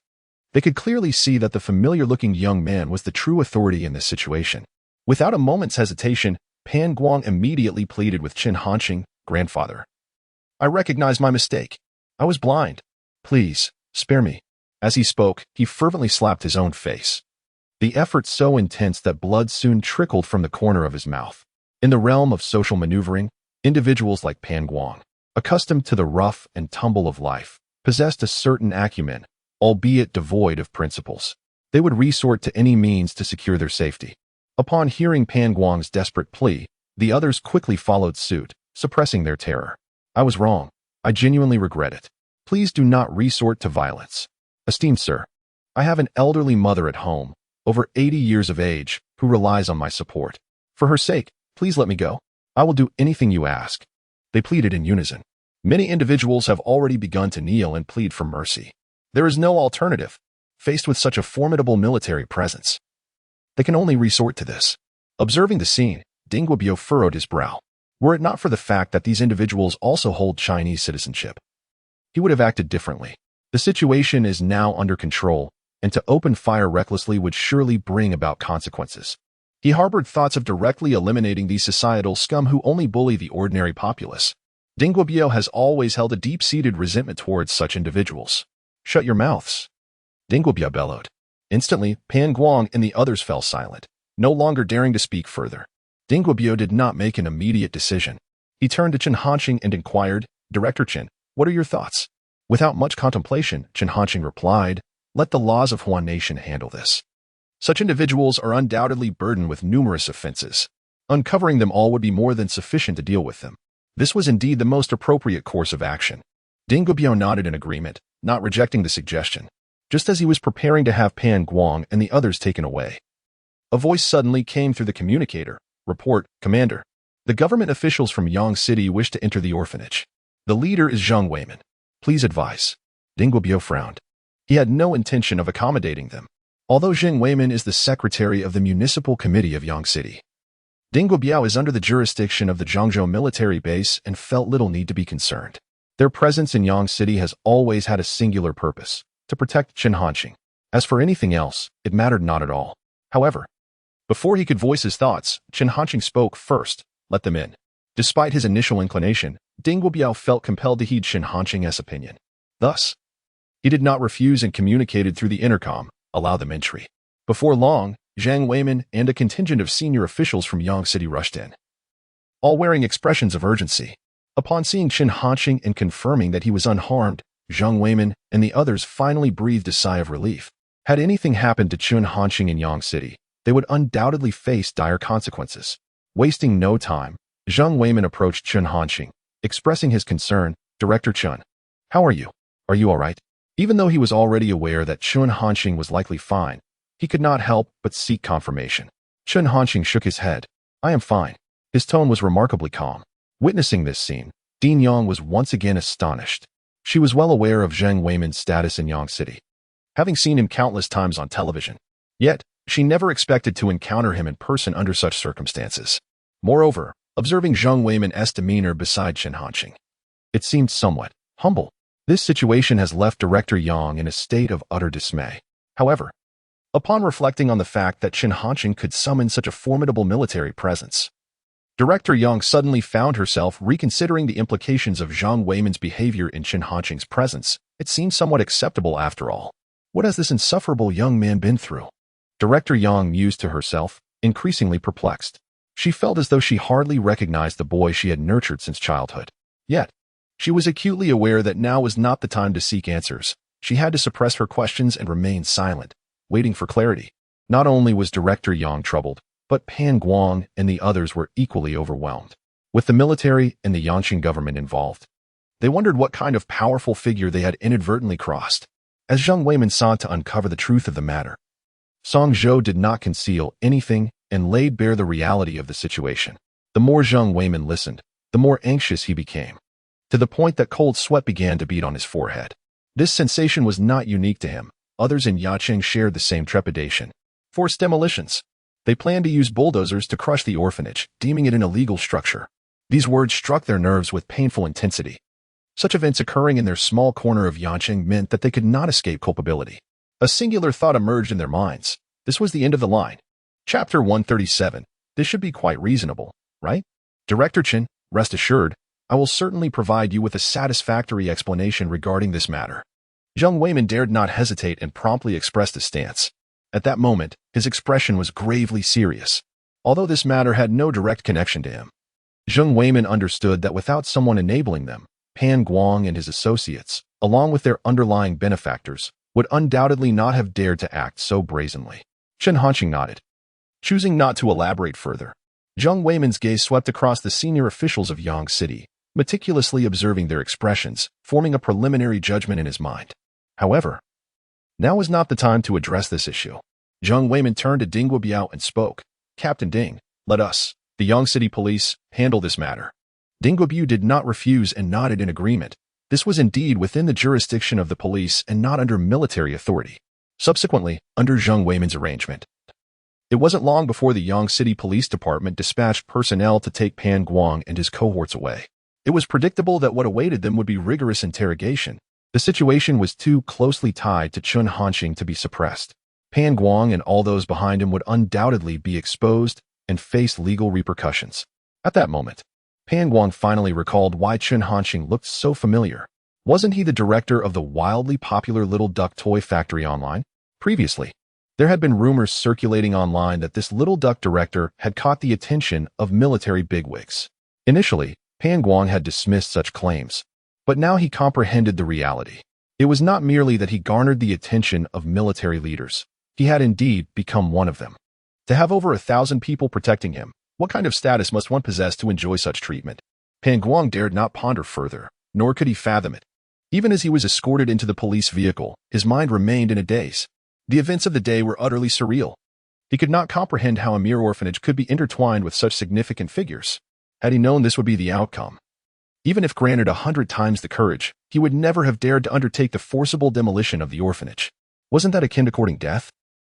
They could clearly see that the familiar-looking young man was the true authority in this situation. Without a moment's hesitation, Pan Guang immediately pleaded with Chen Hanqing, Grandfather. I recognize my mistake. I was blind. Please, spare me. As he spoke, he fervently slapped his own face. The effort so intense that blood soon trickled from the corner of his mouth. In the realm of social maneuvering, individuals like Pan Guang, accustomed to the rough and tumble of life, possessed a certain acumen, albeit devoid of principles. They would resort to any means to secure their safety. Upon hearing Pan Guang's desperate plea, the others quickly followed suit, suppressing their terror. I was wrong. I genuinely regret it. Please do not resort to violence. Esteemed sir, I have an elderly mother at home, over 80 years of age, who relies on my support. For her sake, please let me go. I will do anything you ask. They pleaded in unison. Many individuals have already begun to kneel and plead for mercy. There is no alternative. Faced with such a formidable military presence, they can only resort to this. Observing the scene, Ding Guobiao furrowed his brow. Were it not for the fact that these individuals also hold Chinese citizenship, he would have acted differently. The situation is now under control, and to open fire recklessly would surely bring about consequences. He harbored thoughts of directly eliminating these societal scum who only bully the ordinary populace. Ding Guobiao has always held a deep-seated resentment towards such individuals. Shut your mouths. Ding Guobiao bellowed. Instantly, Pan Guang and the others fell silent, no longer daring to speak further. Ding Guobiao did not make an immediate decision. He turned to Chen Hanqing and inquired, Director Chen, what are your thoughts? Without much contemplation, Chen Hanqing replied, Let the laws of Huan Nation handle this. Such individuals are undoubtedly burdened with numerous offenses. Uncovering them all would be more than sufficient to deal with them. This was indeed the most appropriate course of action. Ding Guobiao nodded in agreement, not rejecting the suggestion. Just as he was preparing to have Pan Guang and the others taken away, a voice suddenly came through the communicator. Report, Commander. The government officials from Yang City wish to enter the orphanage. The leader is Zhang Weimin. Please advise. Ding Guobiao frowned. He had no intention of accommodating them. Although Zhang Weimin is the secretary of the Municipal Committee of Yang City, Ding Guobiao is under the jurisdiction of the Zhangzhou military base and felt little need to be concerned. Their presence in Yang City has always had a singular purpose, to protect Chen Hanqing. As for anything else, it mattered not at all. However, before he could voice his thoughts, Chen Hanqing spoke first. Let them in. Despite his initial inclination, Ding Guobiao felt compelled to heed Chen Hanqing's opinion. Thus, he did not refuse and communicated through the intercom, allow them entry. Before long, Zhang Weimin and a contingent of senior officials from Yang City rushed in, all wearing expressions of urgency. Upon seeing Chen Hanqing and confirming that he was unharmed, Zhang Weimin and the others finally breathed a sigh of relief. Had anything happened to Chen Hanqing in Yang City, they would undoubtedly face dire consequences. Wasting no time, Zhang Weimin approached Chen Hanqing, Expressing his concern, Director Chun, "How are you? Are you all right?" Even though he was already aware that Chun Hanxing was likely fine, he could not help but seek confirmation. Chun Hanxing shook his head. "I am fine." His tone was remarkably calm. Witnessing this scene, Dean Yang was once again astonished. She was well aware of Zheng Weiman's status in Yang City, having seen him countless times on television. Yet, she never expected to encounter him in person under such circumstances. Moreover, observing Zheng Weiman's demeanor beside Chen Hanxing, it seemed somewhat humble. This situation has left Director Yang in a state of utter dismay. However, upon reflecting on the fact that Chen Hanxing could summon such a formidable military presence, Director Yang suddenly found herself reconsidering the implications of Zhang Weiman's behavior in Chen Hanxing's presence. It seemed somewhat acceptable after all. What has this insufferable young man been through? Director Yang mused to herself, increasingly perplexed. She felt as though she hardly recognized the boy she had nurtured since childhood. Yet, she was acutely aware that now was not the time to seek answers. She had to suppress her questions and remain silent, waiting for clarity. Not only was Director Yang troubled, but Pan Guang and the others were equally overwhelmed. With the military and the Yangqing government involved, they wondered what kind of powerful figure they had inadvertently crossed. As Zheng Weiman sought to uncover the truth of the matter, Song Zhou did not conceal anything and laid bare the reality of the situation. The more Zheng Weiman listened, the more anxious he became, to the point that cold sweat began to bead on his forehead. This sensation was not unique to him. Others in Yacheng shared the same trepidation. Forced demolitions. They planned to use bulldozers to crush the orphanage, deeming it an illegal structure. These words struck their nerves with painful intensity. Such events occurring in their small corner of Yacheng meant that they could not escape culpability. A singular thought emerged in their minds. This was the end of the line. Chapter 137. This should be quite reasonable, right? Director Chen, rest assured, I will certainly provide you with a satisfactory explanation regarding this matter. Zheng Weiman dared not hesitate and promptly expressed his stance. At that moment, his expression was gravely serious. Although this matter had no direct connection to him, Zheng Weiman understood that without someone enabling them, Pan Guang and his associates, along with their underlying benefactors, would undoubtedly not have dared to act so brazenly. Chen Hanxing nodded, choosing not to elaborate further. Zheng Weiman's gaze swept across the senior officials of Yang City, meticulously observing their expressions, forming a preliminary judgment in his mind. However, now was not the time to address this issue. Zheng Weiman turned to Ding Guobiao and spoke. Captain Ding, let us, the Yang City Police, handle this matter. Ding Guobiao did not refuse and nodded in agreement. This was indeed within the jurisdiction of the police and not under military authority. Subsequently, under Zheng Weiman's arrangement, it wasn't long before the Yang City Police Department dispatched personnel to take Pan Guang and his cohorts away. It was predictable that what awaited them would be rigorous interrogation. The situation was too closely tied to Chen Hanxing to be suppressed. Pan Guang and all those behind him would undoubtedly be exposed and face legal repercussions. At that moment, Pan Guang finally recalled why Chen Hanxing looked so familiar. Wasn't he the director of the wildly popular Little Duck toy factory online? Previously, there had been rumors circulating online that this Little Duck director had caught the attention of military bigwigs. Initially, Pan Guang had dismissed such claims, but now he comprehended the reality. It was not merely that he garnered the attention of military leaders. He had indeed become one of them. To have over 1,000 people protecting him, what kind of status must one possess to enjoy such treatment? Pan Guang dared not ponder further, nor could he fathom it. Even as he was escorted into the police vehicle, his mind remained in a daze. The events of the day were utterly surreal. He could not comprehend how a mere orphanage could be intertwined with such significant figures. Had he known this would be the outcome, even if granted 100 times the courage, he would never have dared to undertake the forcible demolition of the orphanage. Wasn't that akin to courting death?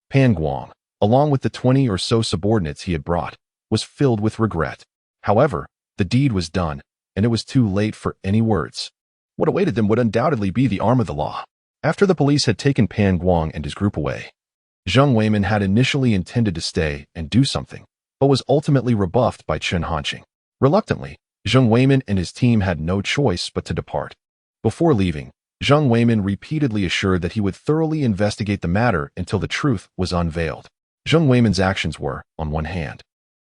Pan Guang, along with the 20 or so subordinates he had brought, was filled with regret. However, the deed was done, and it was too late for any words. What awaited them would undoubtedly be the arm of the law. After the police had taken Pan Guang and his group away, Zheng Weiman had initially intended to stay and do something, but was ultimately rebuffed by Chen Hanxing. Reluctantly, Zheng Weiman and his team had no choice but to depart. Before leaving, Zheng Weiman repeatedly assured that he would thoroughly investigate the matter until the truth was unveiled. Zheng Weiman's actions were, on one hand,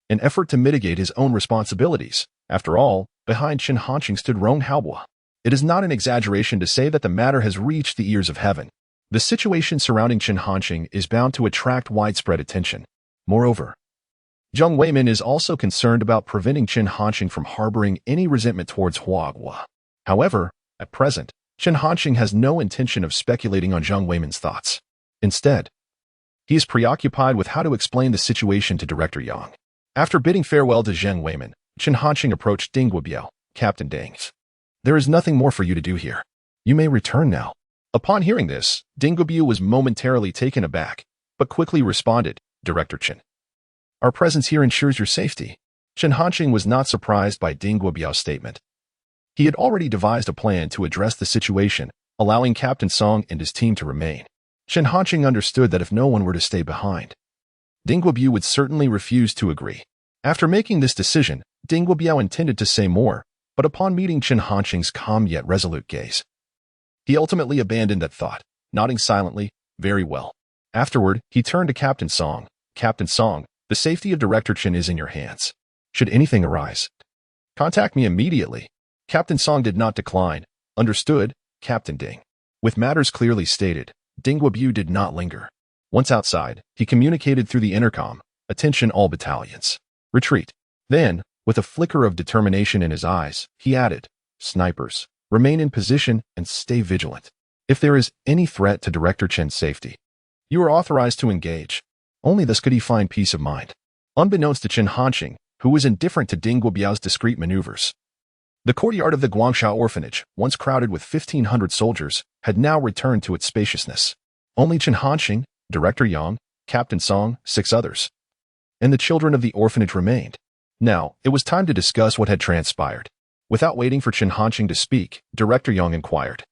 an effort to mitigate his own responsibilities. After all, behind Chen Hanxing stood Rong Haobo. It is not an exaggeration to say that the matter has reached the ears of heaven. The situation surrounding Chen Hanxing is bound to attract widespread attention. Moreover, Jung Weimin is also concerned about preventing Chen Hanqing from harboring any resentment towards Huagua. However, at present, Chen Hanqing has no intention of speculating on Jung Weimin's thoughts. Instead, he is preoccupied with how to explain the situation to Director Yang. After bidding farewell to Zheng Weimin, Chen Hanqing approached Ding Guobiao, Captain Ding's. There is nothing more for you to do here. You may return now. Upon hearing this, Ding Guobiao was momentarily taken aback, but quickly responded, Director Chen. Our presence here ensures your safety. Chen Hanqing was not surprised by Ding Guobiao's statement. He had already devised a plan to address the situation, allowing Captain Song and his team to remain. Chen Hanqing understood that if no one were to stay behind, Ding Guobiao would certainly refuse to agree. After making this decision, Ding Guobiao intended to say more, but upon meeting Chen Hanqing's calm yet resolute gaze, he ultimately abandoned that thought, nodding silently, very well. Afterward, he turned to Captain Song. Captain Song, the safety of Director Chen is in your hands. Should anything arise, contact me immediately. Captain Song did not decline. Understood, Captain Ding. With matters clearly stated, Ding Guobiao did not linger. Once outside, he communicated through the intercom, attention all battalions. Retreat. Then, with a flicker of determination in his eyes, he added, snipers, remain in position and stay vigilant. If there is any threat to Director Chen's safety, you are authorized to engage. Only thus could he find peace of mind. Unbeknownst to Chen Hanqing, who was indifferent to Ding Guobiao's discreet maneuvers, the courtyard of the Guangsha orphanage, once crowded with 1,500 soldiers, had now returned to its spaciousness. Only Chen Hanqing, Director Yang, Captain Song, 6 others, and the children of the orphanage remained. Now, it was time to discuss what had transpired. Without waiting for Chen Hanqing to speak, Director Yang inquired,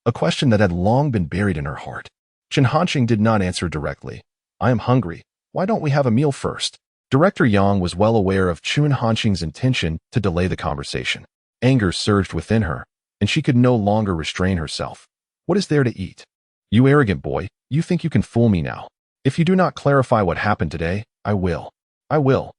a question that had long been buried in her heart. Chen Hanqing did not answer directly. I am hungry. Why don't we have a meal first? Director Yang was well aware of Chen Hanqing's intention to delay the conversation. Anger surged within her, and she could no longer restrain herself. What is there to eat? You arrogant boy, you think you can fool me now. If you do not clarify what happened today, I will. I will.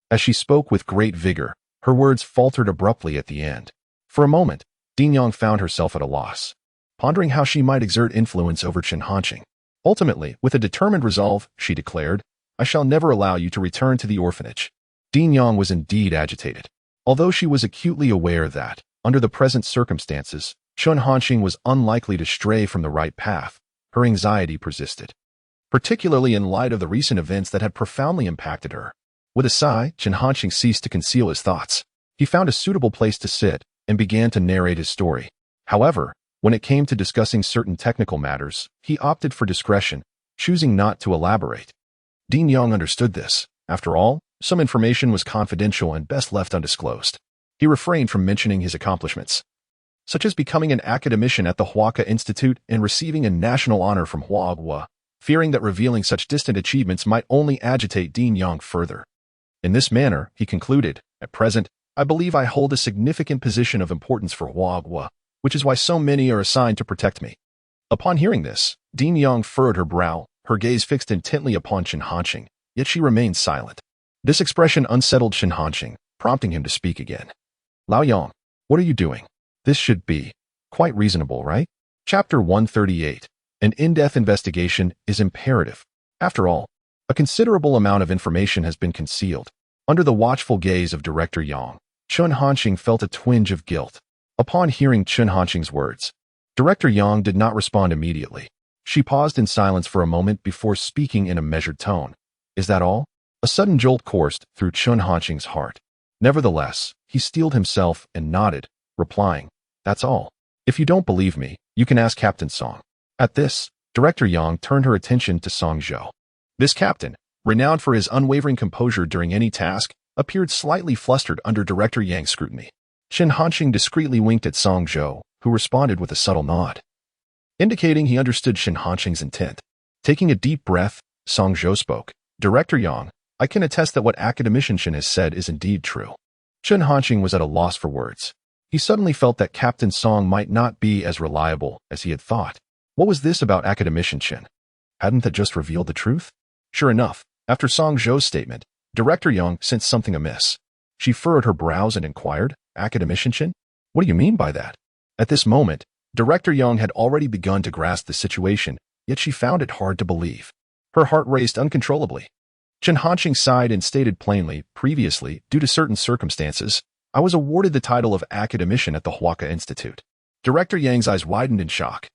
As she spoke with great vigor, her words faltered abruptly at the end. For a moment, Ding Yang found herself at a loss, pondering how she might exert influence over Chen Hanqing. Ultimately, with a determined resolve, she declared, I shall never allow you to return to the orphanage. Ding Yang was indeed agitated. Although she was acutely aware that, under the present circumstances, Chen Hanqing was unlikely to stray from the right path, her anxiety persisted, particularly in light of the recent events that had profoundly impacted her. With a sigh, Chen Hanqing ceased to conceal his thoughts. He found a suitable place to sit and began to narrate his story. However, when it came to discussing certain technical matters, he opted for discretion, choosing not to elaborate. Ding Yang understood this. After all, some information was confidential and best left undisclosed. He refrained from mentioning his accomplishments, such as becoming an academician at the Huaka Institute and receiving a national honor from Huagua, fearing that revealing such distant achievements might only agitate Ding Yang further. In this manner, he concluded, at present, I believe I hold a significant position of importance for Huagua, which is why so many are assigned to protect me. Upon hearing this, Ding Yang furrowed her brow, her gaze fixed intently upon Chen Hanqing, yet she remained silent. This expression unsettled Chen Hanqing, prompting him to speak again. Lao Yang, what are you doing? This should be quite reasonable, right? Chapter 138. An in-depth investigation is imperative. After all, a considerable amount of information has been concealed. Under the watchful gaze of Director Yang, Chen Hanqing felt a twinge of guilt. Upon hearing Chen Hanqing's words, Director Yang did not respond immediately. She paused in silence for a moment before speaking in a measured tone. Is that all? A sudden jolt coursed through Chen Hanqing's heart. Nevertheless, he steeled himself and nodded, replying, that's all. If you don't believe me, you can ask Captain Song. At this, Director Yang turned her attention to Song Zhou. This captain, renowned for his unwavering composure during any task, appeared slightly flustered under Director Yang's scrutiny. Chen Hanqing discreetly winked at Song Zhou, who responded with a subtle nod, indicating he understood Chen Hanqing's intent. Taking a deep breath, Song Zhou spoke. Director Yang, I can attest that what Academician Chen has said is indeed true. Chen Hanqing was at a loss for words. He suddenly felt that Captain Song might not be as reliable as he had thought. What was this about Academician Chen? Hadn't that just revealed the truth? Sure enough, after Song Zhou's statement, Director Yang sensed something amiss. She furrowed her brows and inquired, Academician Chen? What do you mean by that? At this moment, Director Yang had already begun to grasp the situation, yet she found it hard to believe. Her heart raced uncontrollably. Chen Hanqing sighed and stated plainly, previously, due to certain circumstances, I was awarded the title of academician at the Huaka Institute. Director Yang's eyes widened in shock.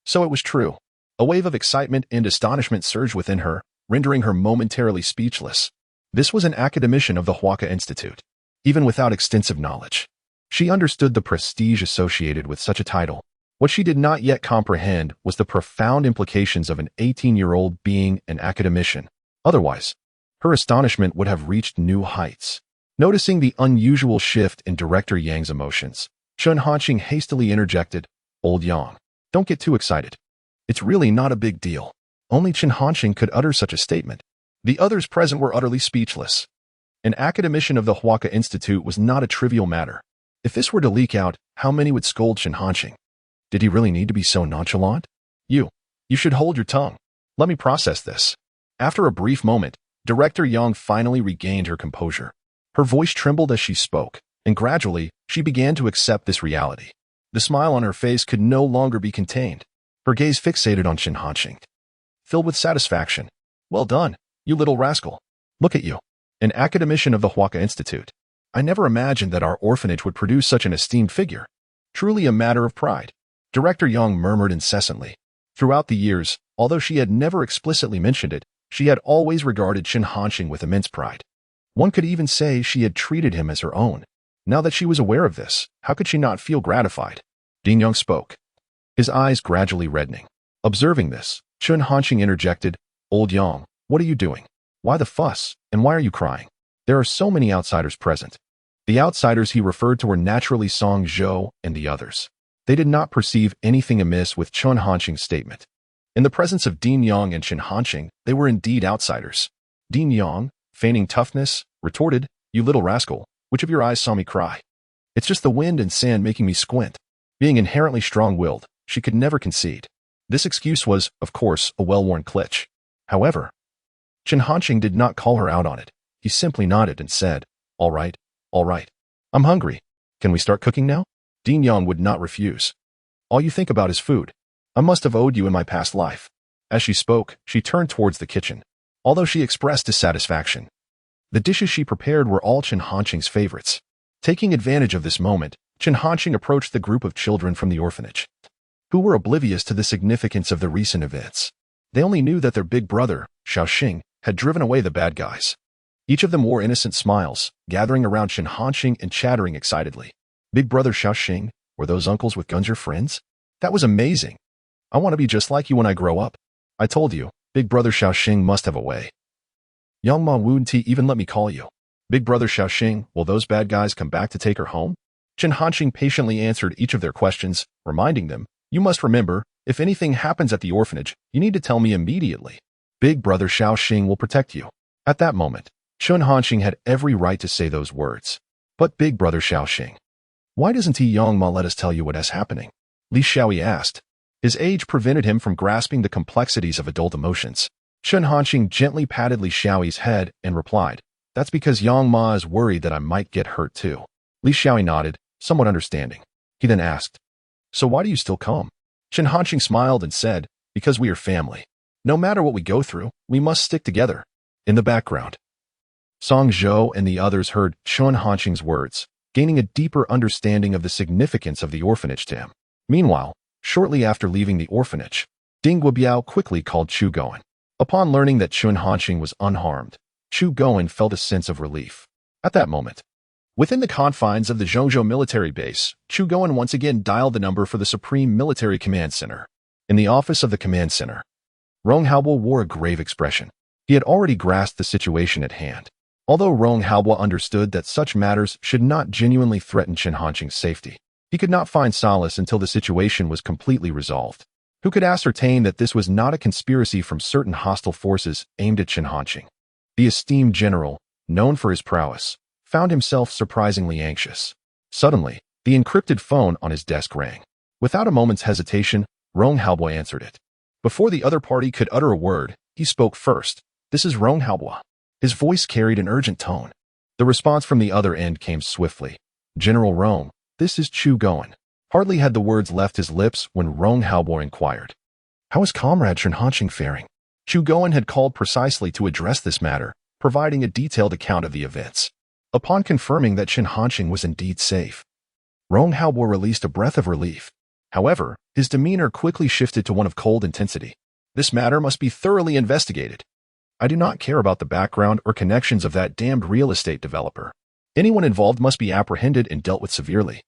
So it was true. A wave of excitement and astonishment surged within her, rendering her momentarily speechless. This was an academician of the Huaka Institute. Even without extensive knowledge, she understood the prestige associated with such a title. What she did not yet comprehend was the profound implications of an 18-year-old being an academician. Otherwise, her astonishment would have reached new heights. Noticing the unusual shift in Director Yang's emotions, Chen Hanqing hastily interjected, "Old Yang, don't get too excited. It's really not a big deal." Only Chen Hanqing could utter such a statement. The others present were utterly speechless. An academician of the Huaka Institute was not a trivial matter. If this were to leak out, how many would scold Chen Hanqing? Did he really need to be so nonchalant? You should hold your tongue. Let me process this. After a brief moment, Director Yang finally regained her composure. Her voice trembled as she spoke, and gradually, she began to accept this reality. The smile on her face could no longer be contained. Her gaze fixated on Chen Hanqing, filled with satisfaction. "Well done, you little rascal. Look at you, an academician of the Huaka Institute. I never imagined that our orphanage would produce such an esteemed figure. Truly a matter of pride." Director Yang murmured incessantly. Throughout the years, although she had never explicitly mentioned it, she had always regarded Chen Hanqing with immense pride. One could even say she had treated him as her own. Now that she was aware of this, how could she not feel gratified? Ding Yang spoke, his eyes gradually reddening. Observing this, Chen Hanqing interjected, "Old Yang, what are you doing? Why the fuss, and why are you crying? There are so many outsiders present." The outsiders he referred to were naturally Song Zhou and the others. They did not perceive anything amiss with Chen Hanqing's statement. In the presence of Ding Yang and Chen Hanqing, they were indeed outsiders. Ding Yang, feigning toughness, retorted, "You little rascal, which of your eyes saw me cry?" "It's just the wind and sand making me squint." Being inherently strong-willed, she could never concede. This excuse was, of course, a well-worn cliché. However, Chen Hanqing did not call her out on it. He simply nodded and said, all right. I'm hungry. Can we start cooking now?" Ding Yang would not refuse. "All you think about is food. I must have owed you in my past life." As she spoke, she turned towards the kitchen. Although she expressed dissatisfaction, the dishes she prepared were all Chen Hanqing's favorites. Taking advantage of this moment, Chen Hanqing approached the group of children from the orphanage, who were oblivious to the significance of the recent events. They only knew that their big brother, Xiaoxing, had driven away the bad guys. Each of them wore innocent smiles, gathering around Chen Hanqing and chattering excitedly. "Big brother Xiaoxing, were those uncles with guns your friends? That was amazing. I want to be just like you when I grow up. I told you, big brother Xiaoxing must have a way. Yang Ma wouldn't even let me call you. Big brother Xiaoxing, will those bad guys come back to take her home?" Chen Hanqing patiently answered each of their questions, reminding them, "You must remember, if anything happens at the orphanage, you need to tell me immediately. Big brother Xiaoxing will protect you." At that moment, Chen Hanqing had every right to say those words. But big brother Xiaoxing, why doesn't he Yang Ma let us tell you what is happening? Li Xiaoyi asked. His age prevented him from grasping the complexities of adult emotions. Chen Hanqing gently patted Li Xiaoyi's head and replied, "That's because Yang Ma is worried that I might get hurt too." Li Xiaoyi nodded, somewhat understanding. He then asked, "So why do you still come?" Chen Hanqing smiled and said, "Because we are family. No matter what we go through, we must stick together." In the background, Song Zhou and the others heard Chen Hanqing's words, gaining a deeper understanding of the significance of the orphanage to him. Meanwhile, shortly after leaving the orphanage, Ding Guobiao quickly called Chu Goen. Upon learning that Chen Hanqing was unharmed, Chu Goen felt a sense of relief. At that moment, within the confines of the Zhongzhou military base, Chu Goen once again dialed the number for the Supreme Military Command Center. In the office of the command center, Rong Haobo wore a grave expression. He had already grasped the situation at hand. Although Rong Haobo understood that such matters should not genuinely threaten Chen Hanqing's safety, he could not find solace until the situation was completely resolved. Who could ascertain that this was not a conspiracy from certain hostile forces aimed at Chen Hanqing? The esteemed general, known for his prowess, found himself surprisingly anxious. Suddenly, the encrypted phone on his desk rang. Without a moment's hesitation, Rong Haobo answered it. Before the other party could utter a word, he spoke first. "This is Rong Haobo." His voice carried an urgent tone. The response from the other end came swiftly. "General Rong, this is Chu Goen." Hardly had the words left his lips when Rong Haobo inquired, "How is Comrade Chen Hanqing faring?" Chu Goen had called precisely to address this matter, providing a detailed account of the events. Upon confirming that Chen Hanqing was indeed safe, Rong Haobo released a breath of relief. However, his demeanor quickly shifted to one of cold intensity. This matter must be thoroughly investigated. I do not care about the background or connections of that damned real estate developer. Anyone involved must be apprehended and dealt with severely.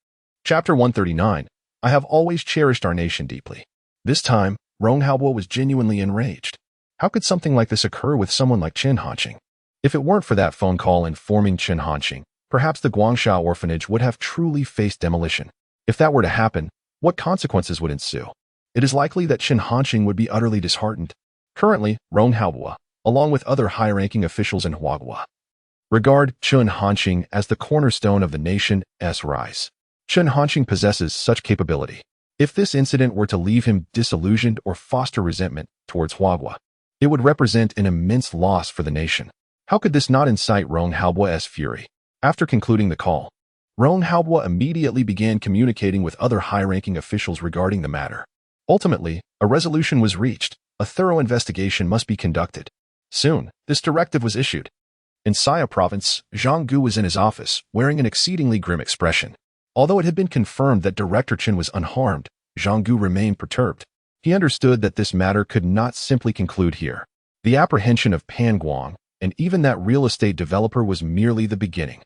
Chapter 139. I have always cherished our nation deeply. This time, Rong Haobo was genuinely enraged. How could something like this occur with someone like Chen Hanqing? If it weren't for that phone call informing Chen Hanqing, perhaps the Guangsha orphanage would have truly faced demolition. If that were to happen, what consequences would ensue? It is likely that Chen Hanqing would be utterly disheartened. Currently, Rong Haobo, along with other high-ranking officials in Huaghua, regard Chen Hanqing as the cornerstone of the nation's rise. Chen Hanqing possesses such capability. If this incident were to leave him disillusioned or foster resentment towards Huaghua, it would represent an immense loss for the nation. How could this not incite Rong Haobo's fury? After concluding the call, Rong Haobo immediately began communicating with other high-ranking officials regarding the matter. Ultimately, a resolution was reached. A thorough investigation must be conducted. Soon, this directive was issued. In Saya province, Zhang Gu was in his office, wearing an exceedingly grim expression. Although it had been confirmed that Director Chen was unharmed, Zhang Gu remained perturbed. He understood that this matter could not simply conclude here. The apprehension of Pan Guang, and even that real estate developer, was merely the beginning.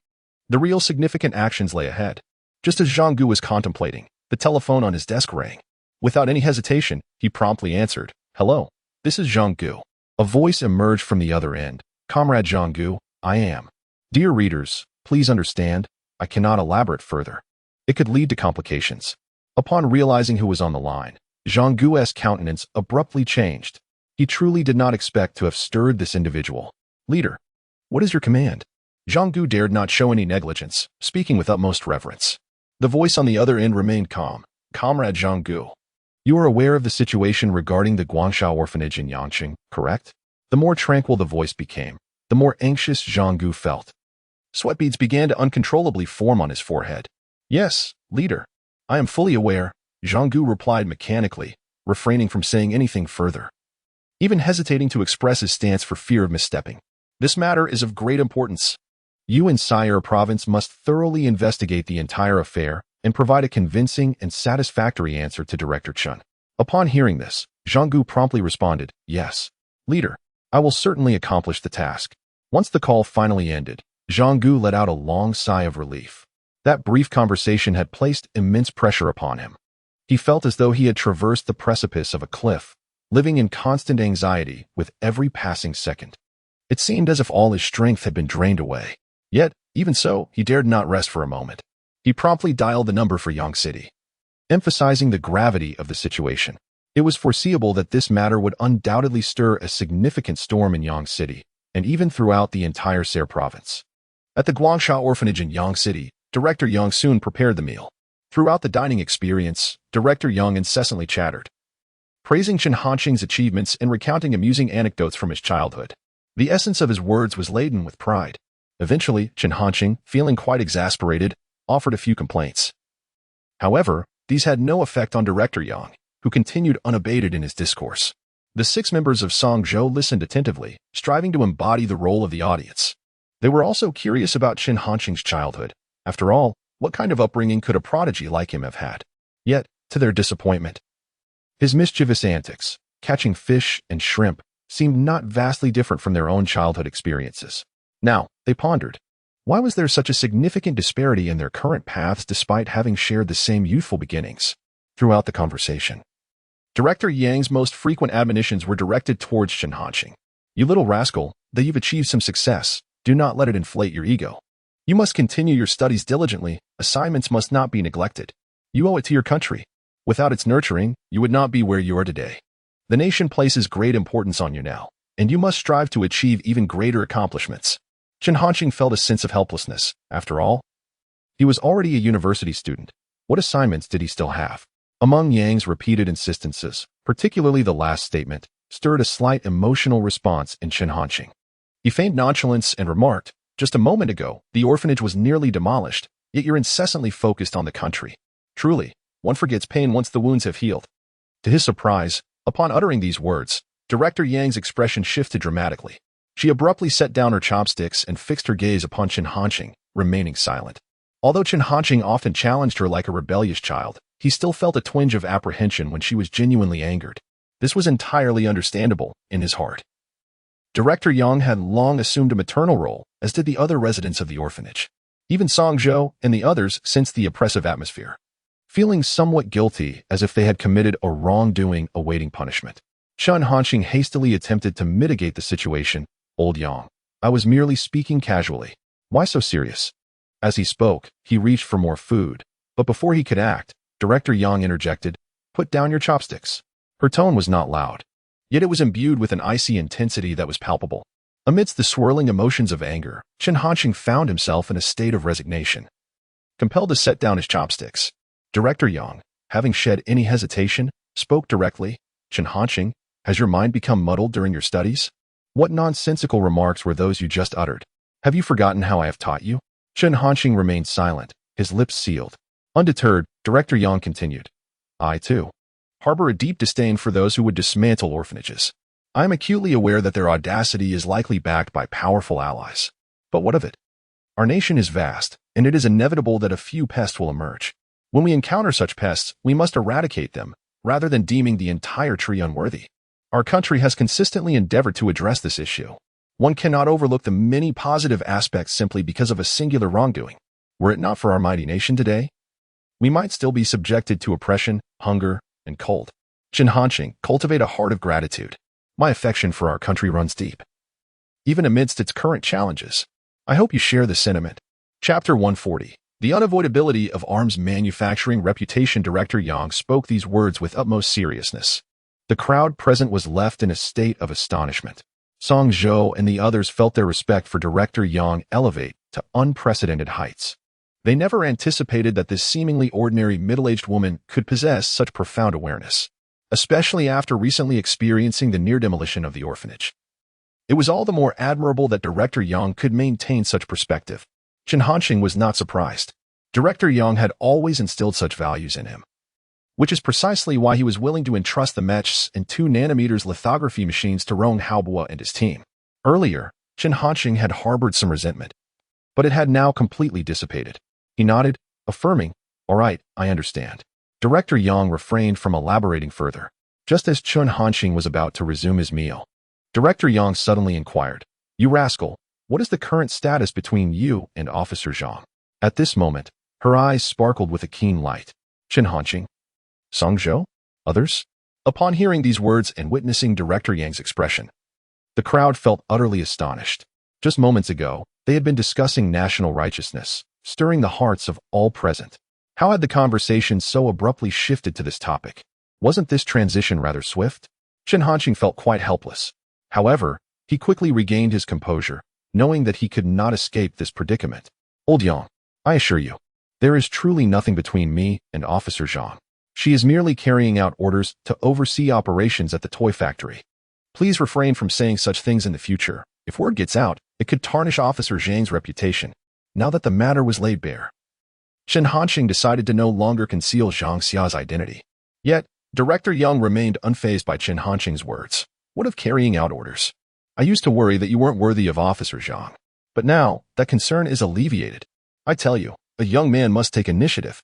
The real significant actions lay ahead. Just as Zhang Gu was contemplating, the telephone on his desk rang. Without any hesitation, he promptly answered. "Hello, this is Zhang Gu." A voice emerged from the other end. "Comrade Zhang Gu, I am." Dear readers, please understand, I cannot elaborate further. It could lead to complications. Upon realizing who was on the line, Zhang Gu's countenance abruptly changed. He truly did not expect to have stirred this individual. "Leader, what is your command?" Zhang Gu dared not show any negligence, speaking with utmost reverence. The voice on the other end remained calm. "Comrade Zhang Gu, you are aware of the situation regarding the Guangsha orphanage in Yangqing, correct?" The more tranquil the voice became, the more anxious Zhang Gu felt. Sweat beads began to uncontrollably form on his forehead. "Yes, leader, I am fully aware," Zhang Gu replied mechanically, refraining from saying anything further, even hesitating to express his stance for fear of misstepping. "This matter is of great importance. You in Sire province must thoroughly investigate the entire affair and provide a convincing and satisfactory answer to Director Chen." Upon hearing this, Zhang Gu promptly responded, "Yes, leader, I will certainly accomplish the task." Once the call finally ended, Zhang Gu let out a long sigh of relief. That brief conversation had placed immense pressure upon him. He felt as though he had traversed the precipice of a cliff, living in constant anxiety with every passing second. It seemed as if all his strength had been drained away. Yet, even so, he dared not rest for a moment. He promptly dialed the number for Yang City, emphasizing the gravity of the situation. It was foreseeable that this matter would undoubtedly stir a significant storm in Yang City, and even throughout the entire Sire province. At the Guangsha orphanage in Yang City, Director Yang soon prepared the meal. Throughout the dining experience, Director Yang incessantly chattered, praising Chen Hanqing's achievements and recounting amusing anecdotes from his childhood. The essence of his words was laden with pride. Eventually, Chen Hanqing, feeling quite exasperated, offered a few complaints. However, these had no effect on Director Yang, who continued unabated in his discourse. The 6 members of Songzhou listened attentively, striving to embody the role of the audience. They were also curious about Chen Hanqing's childhood. After all, what kind of upbringing could a prodigy like him have had? Yet, to their disappointment, his mischievous antics, catching fish and shrimp, seemed not vastly different from their own childhood experiences. Now, they pondered, why was there such a significant disparity in their current paths despite having shared the same youthful beginnings? Throughout the conversation, Director Yang's most frequent admonitions were directed towards Chen Hanqing. "You little rascal, though you've achieved some success, do not let it inflate your ego. You must continue your studies diligently. Assignments must not be neglected. You owe it to your country. Without its nurturing, you would not be where you are today. The nation places great importance on you now, and you must strive to achieve even greater accomplishments." Chen Hanqing felt a sense of helplessness. After all, he was already a university student. What assignments did he still have? Among Yang's repeated insistences, particularly the last statement, stirred a slight emotional response in Chen Hanqing. He feigned nonchalance and remarked, "Just a moment ago, the orphanage was nearly demolished, yet you're incessantly focused on the country. Truly, one forgets pain once the wounds have healed." To his surprise, upon uttering these words, Director Yang's expression shifted dramatically. She abruptly set down her chopsticks and fixed her gaze upon Chen Hanqing, remaining silent. Although Chen Hanqing often challenged her like a rebellious child, he still felt a twinge of apprehension when she was genuinely angered. This was entirely understandable in his heart. Director Yang had long assumed a maternal role, as did the other residents of the orphanage. Even Song Zhou and the others sensed the oppressive atmosphere, feeling somewhat guilty as if they had committed a wrongdoing awaiting punishment. Chen Hanqing hastily attempted to mitigate the situation. Old Yang, I was merely speaking casually. Why so serious? As he spoke, he reached for more food, but before he could act, Director Yang interjected, Put down your chopsticks. Her tone was not loud, yet it was imbued with an icy intensity that was palpable. Amidst the swirling emotions of anger, Chen Hanqing found himself in a state of resignation. Compelled to set down his chopsticks, Director Yang, having shed any hesitation, spoke directly, Chen Hanqing, has your mind become muddled during your studies? What nonsensical remarks were those you just uttered? Have you forgotten how I have taught you? Chen Hanqing remained silent, his lips sealed. Undeterred, Director Yang continued. I, too, harbor a deep disdain for those who would dismantle orphanages. I am acutely aware that their audacity is likely backed by powerful allies. But what of it? Our nation is vast, and it is inevitable that a few pests will emerge. When we encounter such pests, we must eradicate them, rather than deeming the entire tree unworthy. Our country has consistently endeavored to address this issue. One cannot overlook the many positive aspects simply because of a singular wrongdoing. Were it not for our mighty nation today, we might still be subjected to oppression, hunger, and cold. Chen Hanqing, cultivate a heart of gratitude. My affection for our country runs deep, even amidst its current challenges. I hope you share this sentiment. Chapter 140. The unavoidability of arms manufacturing reputation. Director Yang spoke these words with utmost seriousness. The crowd present was left in a state of astonishment. Song Zhou and the others felt their respect for Director Yang elevate to unprecedented heights. They never anticipated that this seemingly ordinary middle-aged woman could possess such profound awareness, especially after recently experiencing the near demolition of the orphanage. It was all the more admirable that Director Yang could maintain such perspective. Chen Hanqing was not surprised. Director Yang had always instilled such values in him, which is precisely why he was willing to entrust the Mechs and 2nm lithography machines to Rong Haobua and his team. Earlier, Chen Hanqing had harbored some resentment, but it had now completely dissipated. He nodded, affirming, All right, I understand. Director Yang refrained from elaborating further. Just as Chen Hanqing was about to resume his meal, Director Yang suddenly inquired, You rascal, what is the current status between you and Officer Zhang? At this moment, her eyes sparkled with a keen light. Chen Hanqing, Song Zhou? Others? Upon hearing these words and witnessing Director Yang's expression, the crowd felt utterly astonished. Just moments ago, they had been discussing national righteousness, stirring the hearts of all present. How had the conversation so abruptly shifted to this topic? Wasn't this transition rather swift? Chen Hanqing felt quite helpless. However, he quickly regained his composure, knowing that he could not escape this predicament. Old Yang, I assure you, there is truly nothing between me and Officer Zhang. She is merely carrying out orders to oversee operations at the toy factory. Please refrain from saying such things in the future. If word gets out, it could tarnish Officer Zhang's reputation. Now that the matter was laid bare, Chen Hanqing decided to no longer conceal Zhang Xia's identity. Yet, Director Yang remained unfazed by Chen Hanqing's words. What of carrying out orders? I used to worry that you weren't worthy of Officer Zhang. But now, that concern is alleviated. I tell you, a young man must take initiative.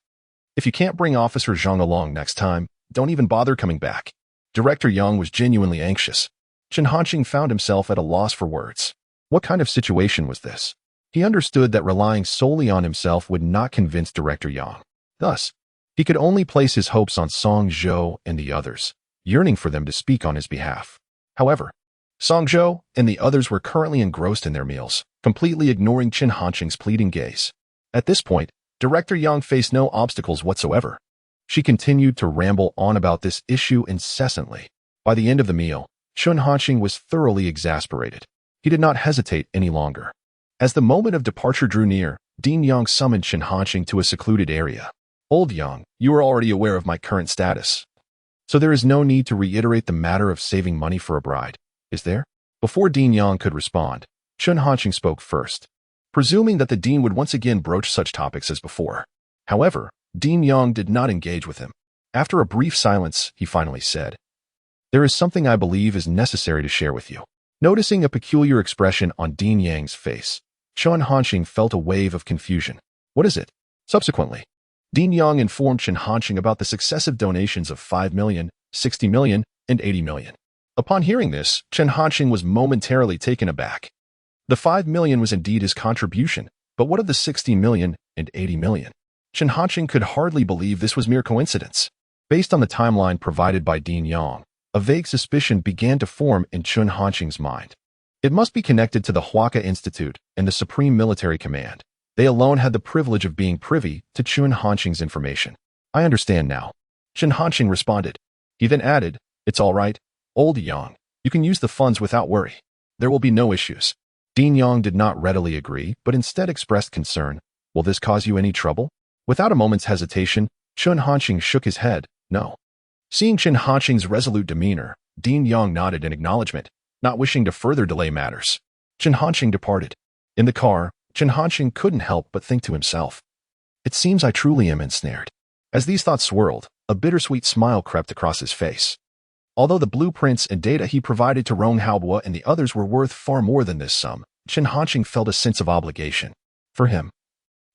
If you can't bring Officer Zhang along next time, don't even bother coming back. Director Yang was genuinely anxious. Chen Hanqing found himself at a loss for words. What kind of situation was this? He understood that relying solely on himself would not convince Director Yang. Thus, he could only place his hopes on Song Zhou and the others, yearning for them to speak on his behalf. However, Song Zhou and the others were currently engrossed in their meals, completely ignoring Chen Hanqing's pleading gaze. At this point, Director Yang faced no obstacles whatsoever. She continued to ramble on about this issue incessantly. By the end of the meal, Chen Hanqing was thoroughly exasperated. He did not hesitate any longer. As the moment of departure drew near, Dean Yang summoned Chen Hanqing to a secluded area. Old Yang, you are already aware of my current status, so there is no need to reiterate the matter of saving money for a bride, is there? Before Dean Yang could respond, Chen Hanqing spoke first, presuming that the dean would once again broach such topics as before. However, Dean Yang did not engage with him. After a brief silence, he finally said, There is something I believe is necessary to share with you. Noticing a peculiar expression on Dean Yang's face, Chen Hanqing felt a wave of confusion. What is it? Subsequently, Dean Yang informed Chen Hanqing about the successive donations of 5 million, 60 million, and 80 million. Upon hearing this, Chen Hanqing was momentarily taken aback. The 5 million was indeed his contribution, but what of the 60 million and 80 million? Chen Hanqing could hardly believe this was mere coincidence. Based on the timeline provided by Dean Yang, a vague suspicion began to form in Chen Hanqing's mind. It must be connected to the Huaca Institute and the Supreme Military Command. They alone had the privilege of being privy to Chen Hanqing's information. I understand now. Chen Hanqing responded. He then added, It's all right, old Yang. You can use the funds without worry. There will be no issues. Dean Yang did not readily agree, but instead expressed concern. Will this cause you any trouble? Without a moment's hesitation, Chen Hanqing shook his head. No. Seeing Chen Hanqing's resolute demeanor, Dean Yang nodded in acknowledgement, not wishing to further delay matters. Chen Hanqing departed. In the car, Chen Hanqing couldn't help but think to himself, It seems I truly am ensnared. As these thoughts swirled, a bittersweet smile crept across his face. Although the blueprints and data he provided to Rong Haobo and the others were worth far more than this sum, Chen Hanqing felt a sense of obligation. For him,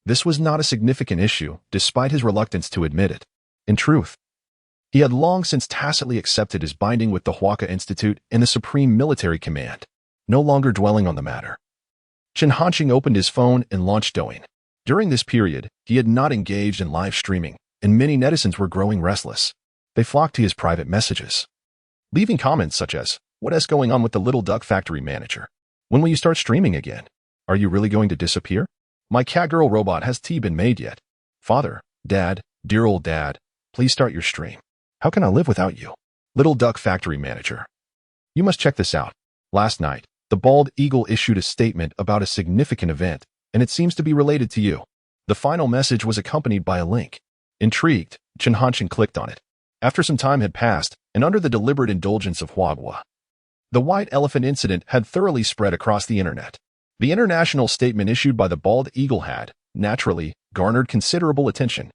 this was not a significant issue, despite his reluctance to admit it. In truth, he had long since tacitly accepted his binding with the Huaca Institute and the Supreme Military Command, no longer dwelling on the matter. Chen Hanqing opened his phone and launched Douyin. During this period, he had not engaged in live streaming, and many netizens were growing restless. They flocked to his private messages, leaving comments such as, What's going on with the Little Duck Factory manager? When will you start streaming again? Are you really going to disappear? My catgirl robot has tea been made yet? Father, Dad, dear old Dad, please start your stream. How can I live without you? Little Duck Factory manager. You must check this out. Last night, the Bald Eagle issued a statement about a significant event, and it seems to be related to you. The final message was accompanied by a link. Intrigued, Chen Hanqing clicked on it. After some time had passed, and under the deliberate indulgence of Huaghua, the white elephant incident had thoroughly spread across the internet. The international statement issued by the Bald Eagle had, naturally, garnered considerable attention.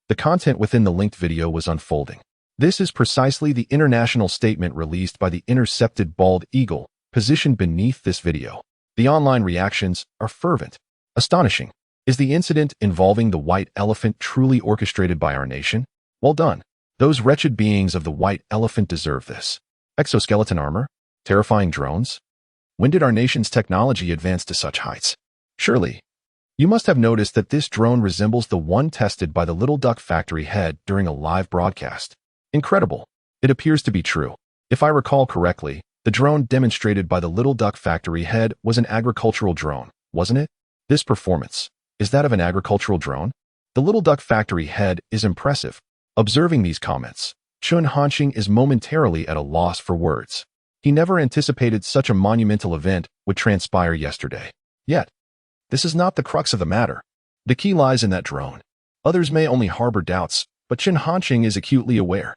The content within the linked video was unfolding. This is precisely the international statement released by the intercepted Bald Eagle, positioned beneath this video. The online reactions are fervent. Astonishing. Is the incident involving the white elephant truly orchestrated by our nation? Well done. Those wretched beings of the white elephant deserve this. Exoskeleton armor? Terrifying drones? When did our nation's technology advance to such heights? Surely, you must have noticed that this drone resembles the one tested by the Little Duck Factory head during a live broadcast. Incredible. It appears to be true. If I recall correctly, the drone demonstrated by the Little Duck Factory head was an agricultural drone, wasn't it? This performance, is that of an agricultural drone? The Little Duck Factory head is impressive. Observing these comments, Chen Hanqing is momentarily at a loss for words. He never anticipated such a monumental event would transpire yesterday. Yet, this is not the crux of the matter. The key lies in that drone. Others may only harbor doubts, but Chen Hanqing is acutely aware.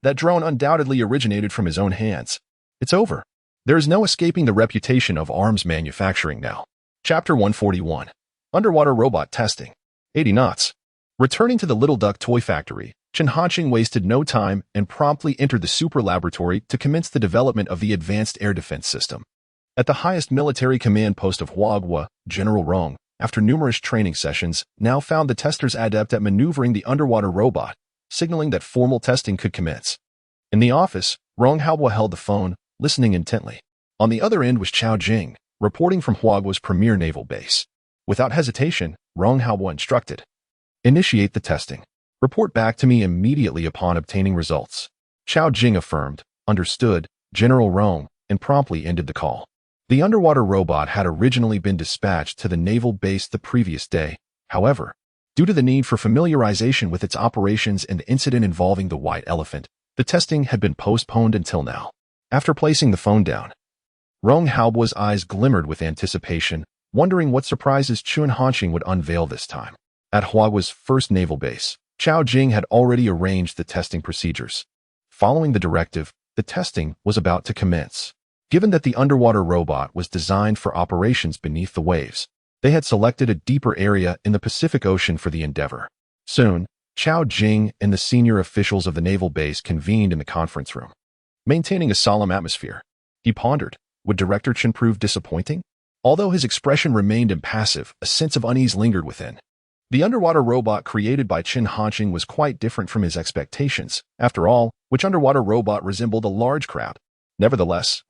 That drone undoubtedly originated from his own hands. It's over. There is no escaping the reputation of arms manufacturing now. Chapter 141. Underwater Robot Testing. 80 knots. Returning to the Little Duck Toy Factory, Chen Hanqing wasted no time and promptly entered the super laboratory to commence the development of the advanced air defense system. At the highest military command post of Huaghua, General Rong, after numerous training sessions, now found the testers adept at maneuvering the underwater robot, signaling that formal testing could commence. In the office, Rong Haobo held the phone, listening intently. On the other end was Chao Jing, reporting from Huaghua's premier naval base. Without hesitation, Rong Haobo instructed, Initiate the testing. Report back to me immediately upon obtaining results. Chao Jing affirmed, understood, General Rong, and promptly ended the call. The underwater robot had originally been dispatched to the naval base the previous day. However, due to the need for familiarization with its operations and the incident involving the white elephant, the testing had been postponed until now. After placing the phone down, Rong Haobo's eyes glimmered with anticipation, wondering what surprises Chen Hanqing would unveil this time. At Huaghua's first naval base, Chao Jing had already arranged the testing procedures. Following the directive, the testing was about to commence. Given that the underwater robot was designed for operations beneath the waves, they had selected a deeper area in the Pacific Ocean for the endeavor. Soon, Chao Jing and the senior officials of the naval base convened in the conference room. Maintaining a solemn atmosphere, he pondered, Would Director Chen prove disappointing? Although his expression remained impassive, a sense of unease lingered within. The underwater robot created by Chen Hanqing was quite different from his expectations. After all, which underwater robot resembled a large crab? Nevertheless,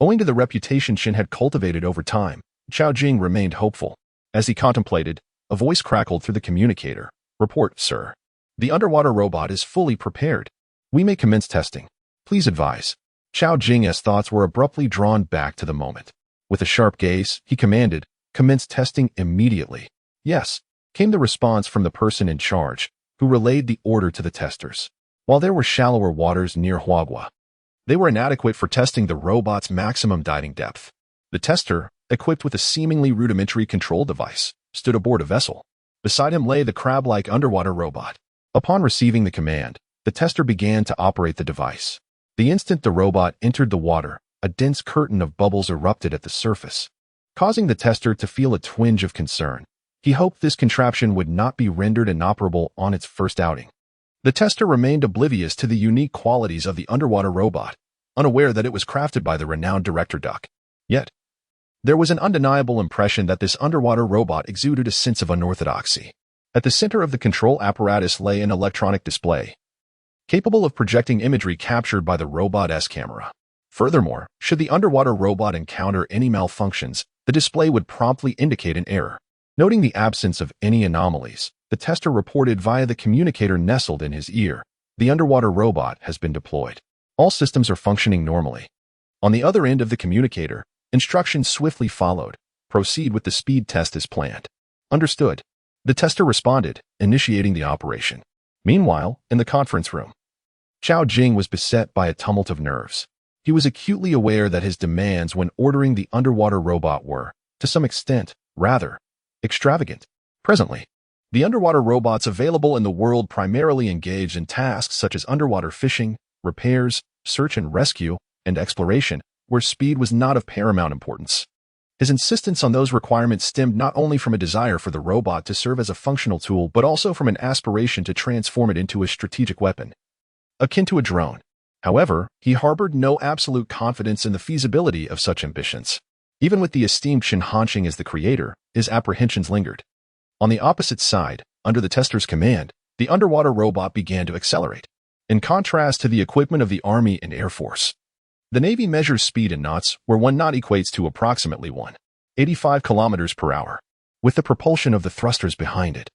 owing to the reputation Chen had cultivated over time, Chao Jing remained hopeful. As he contemplated, a voice crackled through the communicator. Report, sir. The underwater robot is fully prepared. We may commence testing. Please advise. Chao Jing's thoughts were abruptly drawn back to the moment. With a sharp gaze, he commanded, commence testing immediately. Yes, came the response from the person in charge, who relayed the order to the testers. While there were shallower waters near Huagua, they were inadequate for testing the robot's maximum diving depth. The tester, equipped with a seemingly rudimentary control device, stood aboard a vessel. Beside him lay the crab-like underwater robot. Upon receiving the command, the tester began to operate the device. The instant the robot entered the water, a dense curtain of bubbles erupted at the surface, causing the tester to feel a twinge of concern. He hoped this contraption would not be rendered inoperable on its first outing. The tester remained oblivious to the unique qualities of the underwater robot, unaware that it was crafted by the renowned Director Duck. Yet, there was an undeniable impression that this underwater robot exuded a sense of unorthodoxy. At the center of the control apparatus lay an electronic display, capable of projecting imagery captured by the robot's camera. Furthermore, should the underwater robot encounter any malfunctions, the display would promptly indicate an error. Noting the absence of any anomalies, the tester reported via the communicator nestled in his ear, the underwater robot has been deployed. All systems are functioning normally. On the other end of the communicator, instructions swiftly followed. Proceed with the speed test as planned. Understood. The tester responded, initiating the operation. Meanwhile, in the conference room, Chao Jing was beset by a tumult of nerves. He was acutely aware that his demands when ordering the underwater robot were, to some extent, rather extravagant. Presently, the underwater robots available in the world primarily engaged in tasks such as underwater fishing, repairs, search and rescue, and exploration, where speed was not of paramount importance. His insistence on those requirements stemmed not only from a desire for the robot to serve as a functional tool but also from an aspiration to transform it into a strategic weapon, akin to a drone. However, he harbored no absolute confidence in the feasibility of such ambitions. Even with the esteemed Chen Hanqing as the creator, his apprehensions lingered. On the opposite side, under the tester's command, the underwater robot began to accelerate. In contrast to the equipment of the Army and Air Force, the Navy measures speed in knots, where 1 knot equates to approximately 185 kilometers per hour. With the propulsion of the thrusters behind it,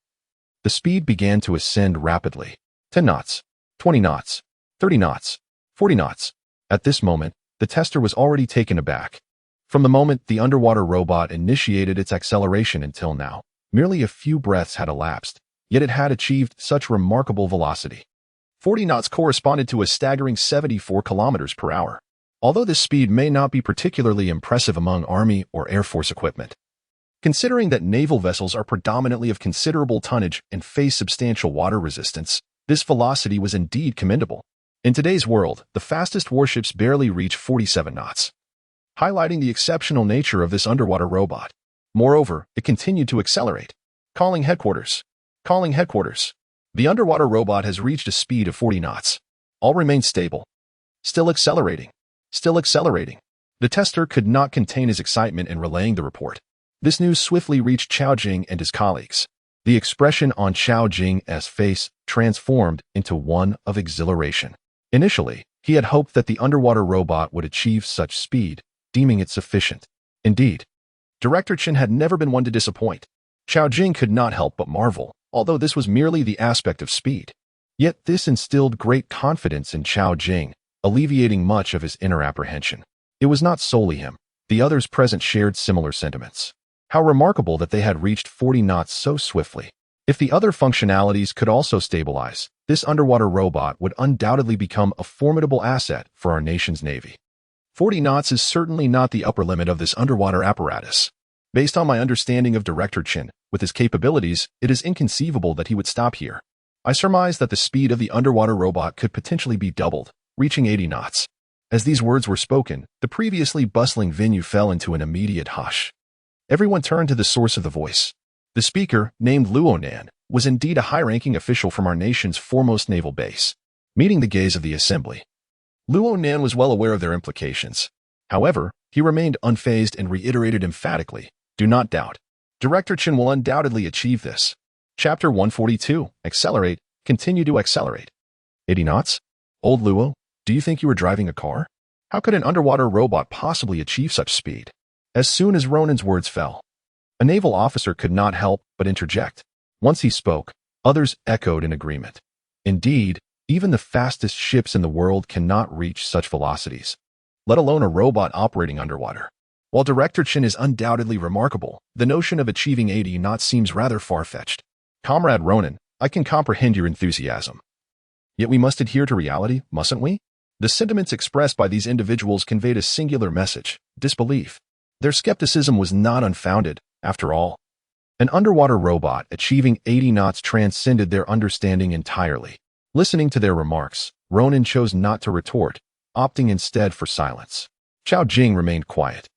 the speed began to ascend rapidly. 10 knots, 20 knots, 30 knots, 40 knots. At this moment, the tester was already taken aback. From the moment the underwater robot initiated its acceleration until now, merely a few breaths had elapsed, yet it had achieved such remarkable velocity. 40 knots corresponded to a staggering 74 kilometers per hour. Although this speed may not be particularly impressive among Army or Air Force equipment, considering that naval vessels are predominantly of considerable tonnage and face substantial water resistance, this velocity was indeed commendable. In today's world, the fastest warships barely reach 47 knots, highlighting the exceptional nature of this underwater robot. Moreover, it continued to accelerate. Calling headquarters. Calling headquarters. The underwater robot has reached a speed of 40 knots. All remain stable. Still accelerating. Still accelerating. The tester could not contain his excitement in relaying the report. This news swiftly reached Chao Jing and his colleagues. The expression on Chao Jing's face transformed into one of exhilaration. Initially, he had hoped that the underwater robot would achieve such speed, deeming it sufficient. Indeed, Director Chen had never been one to disappoint. Chao Jing could not help but marvel, although this was merely the aspect of speed. Yet this instilled great confidence in Chao Jing, alleviating much of his inner apprehension. It was not solely him. The others present shared similar sentiments. How remarkable that they had reached 40 knots so swiftly. If the other functionalities could also stabilize, this underwater robot would undoubtedly become a formidable asset for our nation's Navy. 40 knots is certainly not the upper limit of this underwater apparatus. Based on my understanding of Director Chen, with his capabilities, it is inconceivable that he would stop here. I surmise that the speed of the underwater robot could potentially be doubled, reaching 80 knots. As these words were spoken, the previously bustling venue fell into an immediate hush. Everyone turned to the source of the voice. The speaker, named Luonan, was indeed a high-ranking official from our nation's foremost naval base. Meeting the gaze of the assembly, Luonan was well aware of their implications. However, he remained unfazed and reiterated emphatically, "Do not doubt. Director Chin will undoubtedly achieve this." Chapter 142, Accelerate, Continue to Accelerate. 80 knots? Old Luo, do you think you were driving a car? How could an underwater robot possibly achieve such speed? As soon as Ronan's words fell, a naval officer could not help but interject. Once he spoke, others echoed in agreement. Indeed, even the fastest ships in the world cannot reach such velocities, let alone a robot operating underwater. While Director Chin is undoubtedly remarkable, the notion of achieving 80 knots seems rather far-fetched. Comrade Ronan, I can comprehend your enthusiasm. Yet we must adhere to reality, mustn't we? The sentiments expressed by these individuals conveyed a singular message: disbelief. Their skepticism was not unfounded, after all. An underwater robot achieving 80 knots transcended their understanding entirely. Listening to their remarks, Ronan chose not to retort, opting instead for silence. Chao Jing remained quiet.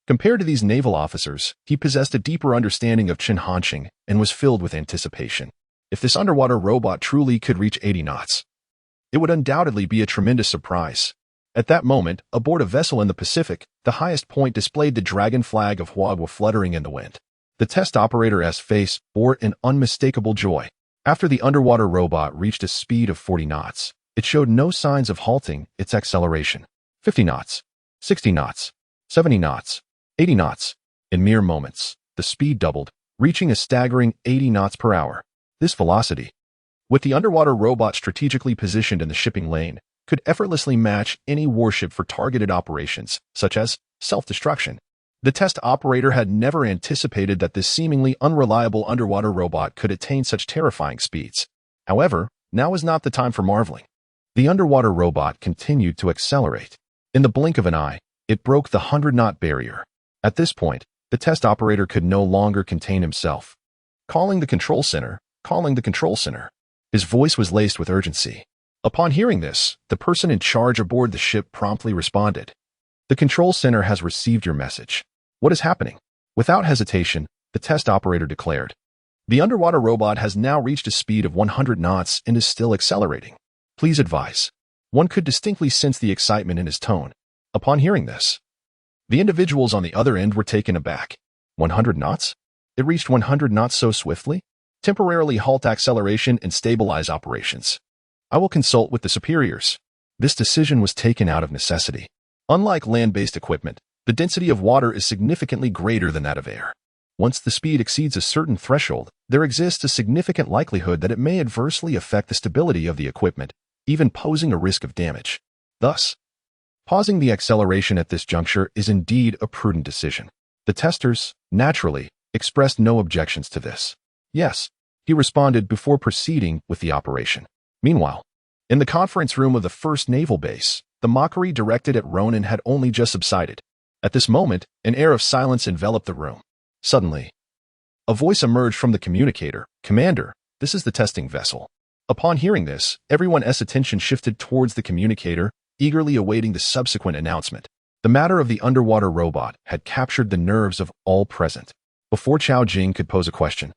Compared to these naval officers, he possessed a deeper understanding of Qin Hanqing and was filled with anticipation. If this underwater robot truly could reach 80 knots, it would undoubtedly be a tremendous surprise. At that moment, aboard a vessel in the Pacific, the highest point displayed the dragon flag of Huagua fluttering in the wind. The test operator's face bore an unmistakable joy. After the underwater robot reached a speed of 40 knots, it showed no signs of halting its acceleration. 50 knots, 60 knots, 70 knots, 80 knots. In mere moments, the speed doubled, reaching a staggering 80 knots per hour. This velocity, with the underwater robot strategically positioned in the shipping lane, could effortlessly match any warship for targeted operations, such as self-destruction. The test operator had never anticipated that this seemingly unreliable underwater robot could attain such terrifying speeds. However, now is not the time for marveling. The underwater robot continued to accelerate. In the blink of an eye, it broke the 100-knot barrier. At this point, the test operator could no longer contain himself. Calling the control center, calling the control center. His voice was laced with urgency. Upon hearing this, the person in charge aboard the ship promptly responded. "The control center has received your message. What is happening?" Without hesitation, the test operator declared, "The underwater robot has now reached a speed of 100 knots and is still accelerating. Please advise." One could distinctly sense the excitement in his tone. Upon hearing this, the individuals on the other end were taken aback. 100 knots? It reached 100 knots so swiftly? Temporarily halt acceleration and stabilize operations. I will consult with the superiors. This decision was taken out of necessity. Unlike land-based equipment, the density of water is significantly greater than that of air. Once the speed exceeds a certain threshold, there exists a significant likelihood that it may adversely affect the stability of the equipment, even posing a risk of damage. Thus, pausing the acceleration at this juncture is indeed a prudent decision. The testers, naturally, expressed no objections to this. "Yes," he responded before proceeding with the operation. Meanwhile, in the conference room of the first naval base, the mockery directed at Ronan had only just subsided. At this moment, an air of silence enveloped the room. Suddenly, a voice emerged from the communicator. "Commander, this is the testing vessel." Upon hearing this, everyone's attention shifted towards the communicator, eagerly awaiting the subsequent announcement. The matter of the underwater robot had captured the nerves of all present. Before Chao Jing could pose a question,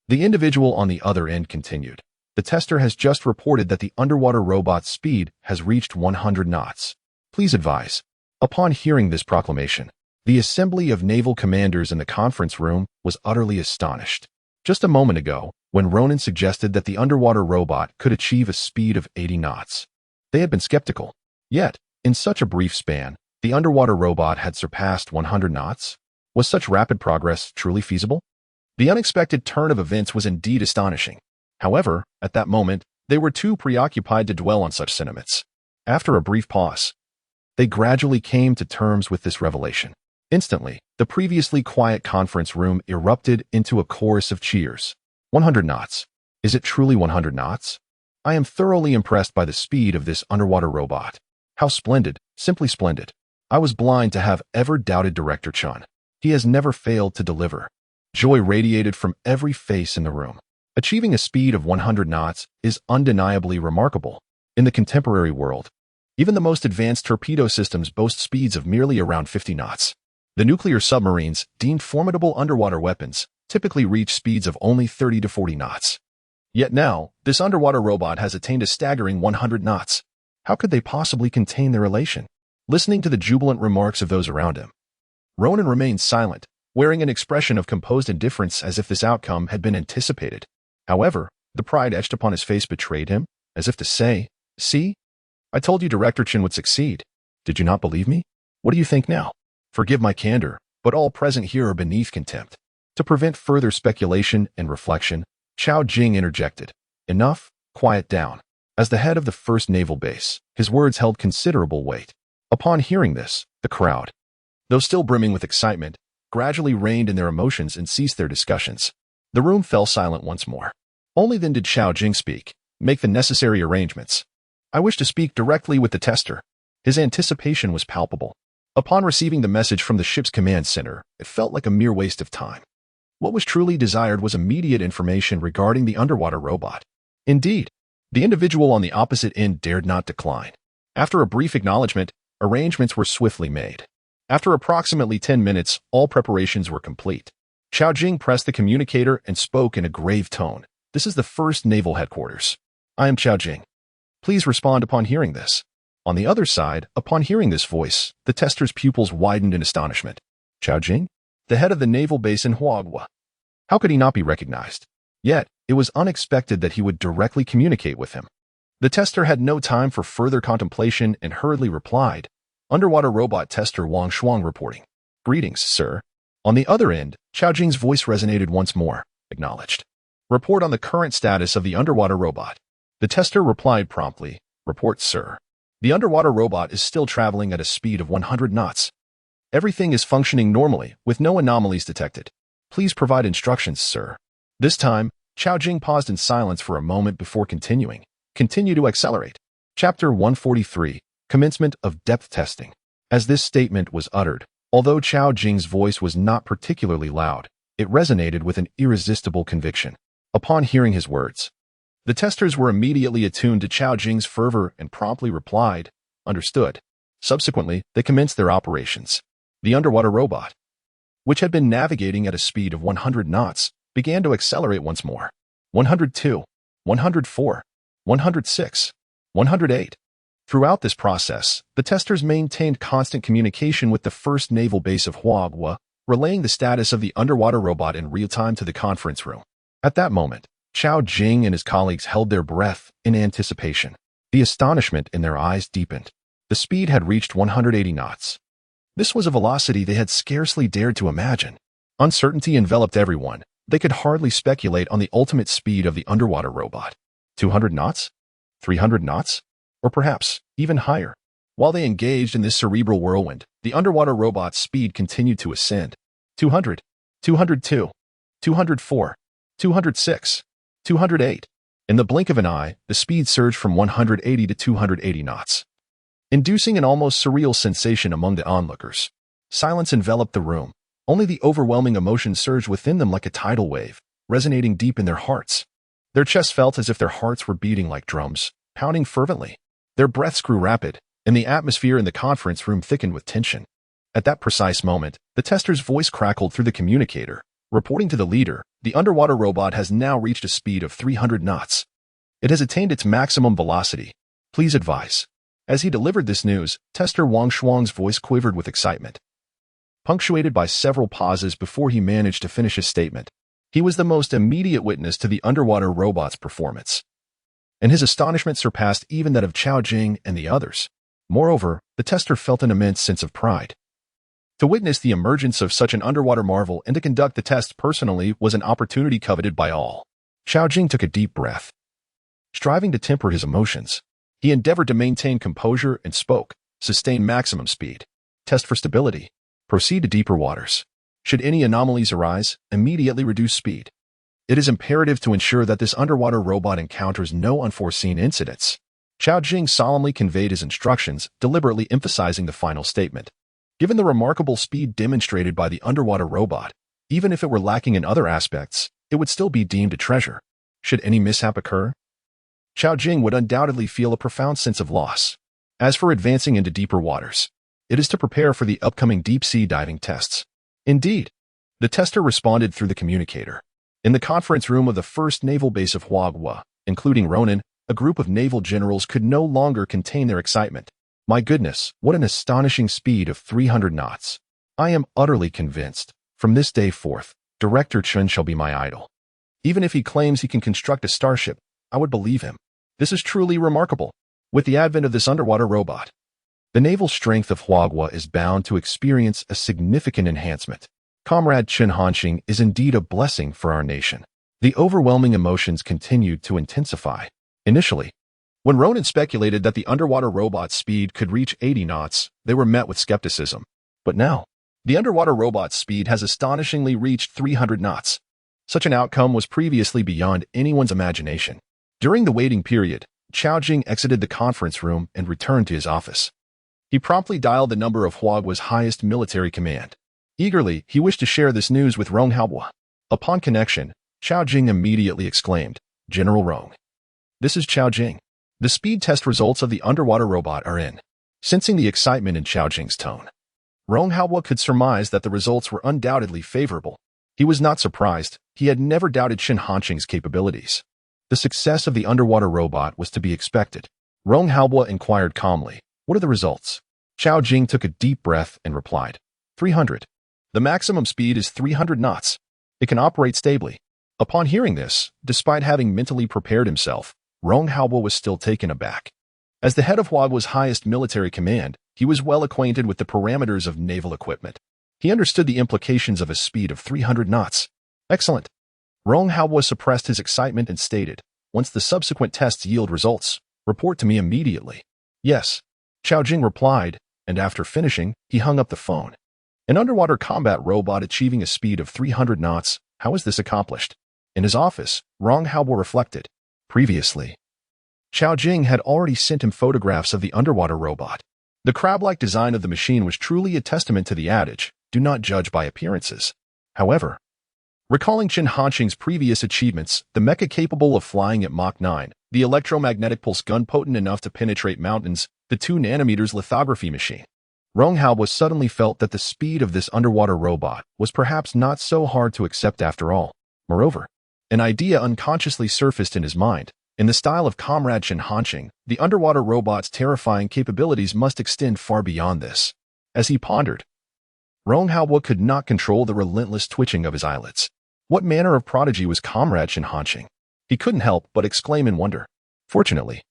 the individual on the other end continued. "The tester has just reported that the underwater robot's speed has reached 100 knots. Please advise." Upon hearing this proclamation, the assembly of naval commanders in the conference room was utterly astonished. Just a moment ago, when Ronan suggested that the underwater robot could achieve a speed of 80 knots, they had been skeptical. Yet, in such a brief span, the underwater robot had surpassed 100 knots? Was such rapid progress truly feasible? The unexpected turn of events was indeed astonishing. However, at that moment, they were too preoccupied to dwell on such sentiments. After a brief pause, they gradually came to terms with this revelation. Instantly, the previously quiet conference room erupted into a chorus of cheers. 100 knots. Is it truly 100 knots? I am thoroughly impressed by the speed of this underwater robot. How splendid, simply splendid. I was blind to have ever doubted Director Chun. He has never failed to deliver. Joy radiated from every face in the room. Achieving a speed of 100 knots is undeniably remarkable. In the contemporary world, even the most advanced torpedo systems boast speeds of merely around 50 knots. The nuclear submarines, deemed formidable underwater weapons, typically reach speeds of only 30 to 40 knots. Yet now, this underwater robot has attained a staggering 100 knots. How could they possibly contain their elation? listening to the jubilant remarks of those around him. Ronan remained silent, wearing an expression of composed indifference as if this outcome had been anticipated. However, the pride etched upon his face betrayed him, as if to say, "See? I told you Director Chin would succeed. Did you not believe me? What do you think now? Forgive my candor, but all present here are beneath contempt." To prevent further speculation and reflection, Chao Jing interjected, "Enough, quiet down." As the head of the first naval base, his words held considerable weight. Upon hearing this, the crowd, though still brimming with excitement, gradually reined in their emotions and ceased their discussions. The room fell silent once more. Only then did Chao Jing speak, "Make the necessary arrangements. I wish to speak directly with the tester." His anticipation was palpable. Upon receiving the message from the ship's command center, it felt like a mere waste of time. What was truly desired was immediate information regarding the underwater robot. Indeed, the individual on the opposite end dared not decline. After a brief acknowledgement, arrangements were swiftly made. After approximately 10 minutes, all preparations were complete. Chao Jing pressed the communicator and spoke in a grave tone. "This is the first naval headquarters. I am Chao Jing. Please respond upon hearing this." On the other side, upon hearing this voice, the tester's pupils widened in astonishment. Chao Jing? The head of the naval base in Huagua. How could he not be recognized? Yet, it was unexpected that he would directly communicate with him. The tester had no time for further contemplation and hurriedly replied, "Underwater robot tester Wang Shuang reporting. Greetings, sir." On the other end, Chao Jing's voice resonated once more, acknowledged. "Report on the current status of the underwater robot." The tester replied promptly, "Report, sir. The underwater robot is still traveling at a speed of 100 knots. Everything is functioning normally, with no anomalies detected. Please provide instructions, sir." This time, Chao Jing paused in silence for a moment before continuing. "Continue to accelerate." Chapter 143, Commencement of Depth Testing. As this statement was uttered, although Chao Jing's voice was not particularly loud, it resonated with an irresistible conviction. Upon hearing his words, the testers were immediately attuned to Chao Jing's fervor and promptly replied, "Understood." Subsequently, they commenced their operations. The underwater robot, which had been navigating at a speed of 100 knots, began to accelerate once more. 102, 104, 106, 108. Throughout this process, the testers maintained constant communication with the first naval base of Huagua, relaying the status of the underwater robot in real time to the conference room. At that moment, Chao Jing and his colleagues held their breath in anticipation. The astonishment in their eyes deepened. The speed had reached 180 knots. This was a velocity they had scarcely dared to imagine. Uncertainty enveloped everyone. They could hardly speculate on the ultimate speed of the underwater robot. 200 knots? 300 knots? Or perhaps even higher. While they engaged in this cerebral whirlwind, the underwater robot's speed continued to ascend. 200, 202, 204, 206, 208. In the blink of an eye, the speed surged from 180 to 280 knots, inducing an almost surreal sensation among the onlookers. Silence enveloped the room. Only the overwhelming emotion surged within them like a tidal wave, resonating deep in their hearts. Their chests felt as if their hearts were beating like drums, pounding fervently. Their breaths grew rapid, and the atmosphere in the conference room thickened with tension. At that precise moment, the tester's voice crackled through the communicator, reporting to the leader, "The underwater robot has now reached a speed of 300 knots. It has attained its maximum velocity. Please advise." As he delivered this news, tester Wang Shuang's voice quivered with excitement, punctuated by several pauses before he managed to finish his statement. He was the most immediate witness to the underwater robot's performance, and his astonishment surpassed even that of Chao Jing and the others. Moreover, the tester felt an immense sense of pride. To witness the emergence of such an underwater marvel and to conduct the test personally was an opportunity coveted by all. Chao Jing took a deep breath. Striving to temper his emotions, he endeavored to maintain composure and spoke, "Sustain maximum speed. Test for stability. Proceed to deeper waters. Should any anomalies arise, immediately reduce speed. It is imperative to ensure that this underwater robot encounters no unforeseen incidents." Chao Jing solemnly conveyed his instructions, deliberately emphasizing the final statement. Given the remarkable speed demonstrated by the underwater robot, even if it were lacking in other aspects, it would still be deemed a treasure. Should any mishap occur, Chao Jing would undoubtedly feel a profound sense of loss. As for advancing into deeper waters, it is to prepare for the upcoming deep-sea diving tests. Indeed, the tester responded through the communicator. In the conference room of the first naval base of Huagua, including Ronan, a group of naval generals could no longer contain their excitement. My goodness, what an astonishing speed of 300 knots. I am utterly convinced. From this day forth, Director Chun shall be my idol. Even if he claims he can construct a starship, I would believe him. This is truly remarkable. With the advent of this underwater robot, the naval strength of Huagua is bound to experience a significant enhancement. Comrade Chun Hanxing is indeed a blessing for our nation. The overwhelming emotions continued to intensify. Initially, when Ronan speculated that the underwater robot's speed could reach 80 knots, they were met with skepticism. But now, the underwater robot's speed has astonishingly reached 300 knots. Such an outcome was previously beyond anyone's imagination. During the waiting period, Chao Jing exited the conference room and returned to his office. He promptly dialed the number of Huagua's highest military command. Eagerly, he wished to share this news with Rong Haobo. Upon connection, Chao Jing immediately exclaimed, "General Rong. This is Chao Jing. The speed test results of the underwater robot are in." Sensing the excitement in Chao Jing's tone, Rong Haobo could surmise that the results were undoubtedly favorable. He was not surprised. He had never doubted Chun Hanxing's capabilities. The success of the underwater robot was to be expected. Rong Haobo inquired calmly, "What are the results?" Chao Jing took a deep breath and replied, 300. The maximum speed is 300 knots. It can operate stably. Upon hearing this, despite having mentally prepared himself, Rong Haobo was still taken aback. As the head of Huagua's highest military command, he was well acquainted with the parameters of naval equipment. He understood the implications of a speed of 300 knots. Excellent. Rong Haobo suppressed his excitement and stated, "Once the subsequent tests yield results, report to me immediately." "Yes," Chao Jing replied, and after finishing, he hung up the phone. An underwater combat robot achieving a speed of 300 knots, how is this accomplished? In his office, Rong Haobo reflected. Previously, Chao Jing had already sent him photographs of the underwater robot. The crab-like design of the machine was truly a testament to the adage, "Do not judge by appearances." However, recalling Chun Hanxing's previous achievements, the mecha capable of flying at Mach 9, the electromagnetic pulse gun potent enough to penetrate mountains, the 2 nanometers lithography machine, Rong Haobo suddenly felt that the speed of this underwater robot was perhaps not so hard to accept after all. Moreover, an idea unconsciously surfaced in his mind. In the style of Comrade Chun Hanxing, the underwater robot's terrifying capabilities must extend far beyond this. As he pondered, Rong Haobo could not control the relentless twitching of his eyelids. What manner of prodigy was Comrade Chun Hanxing? He couldn't help but exclaim in wonder. Fortunately,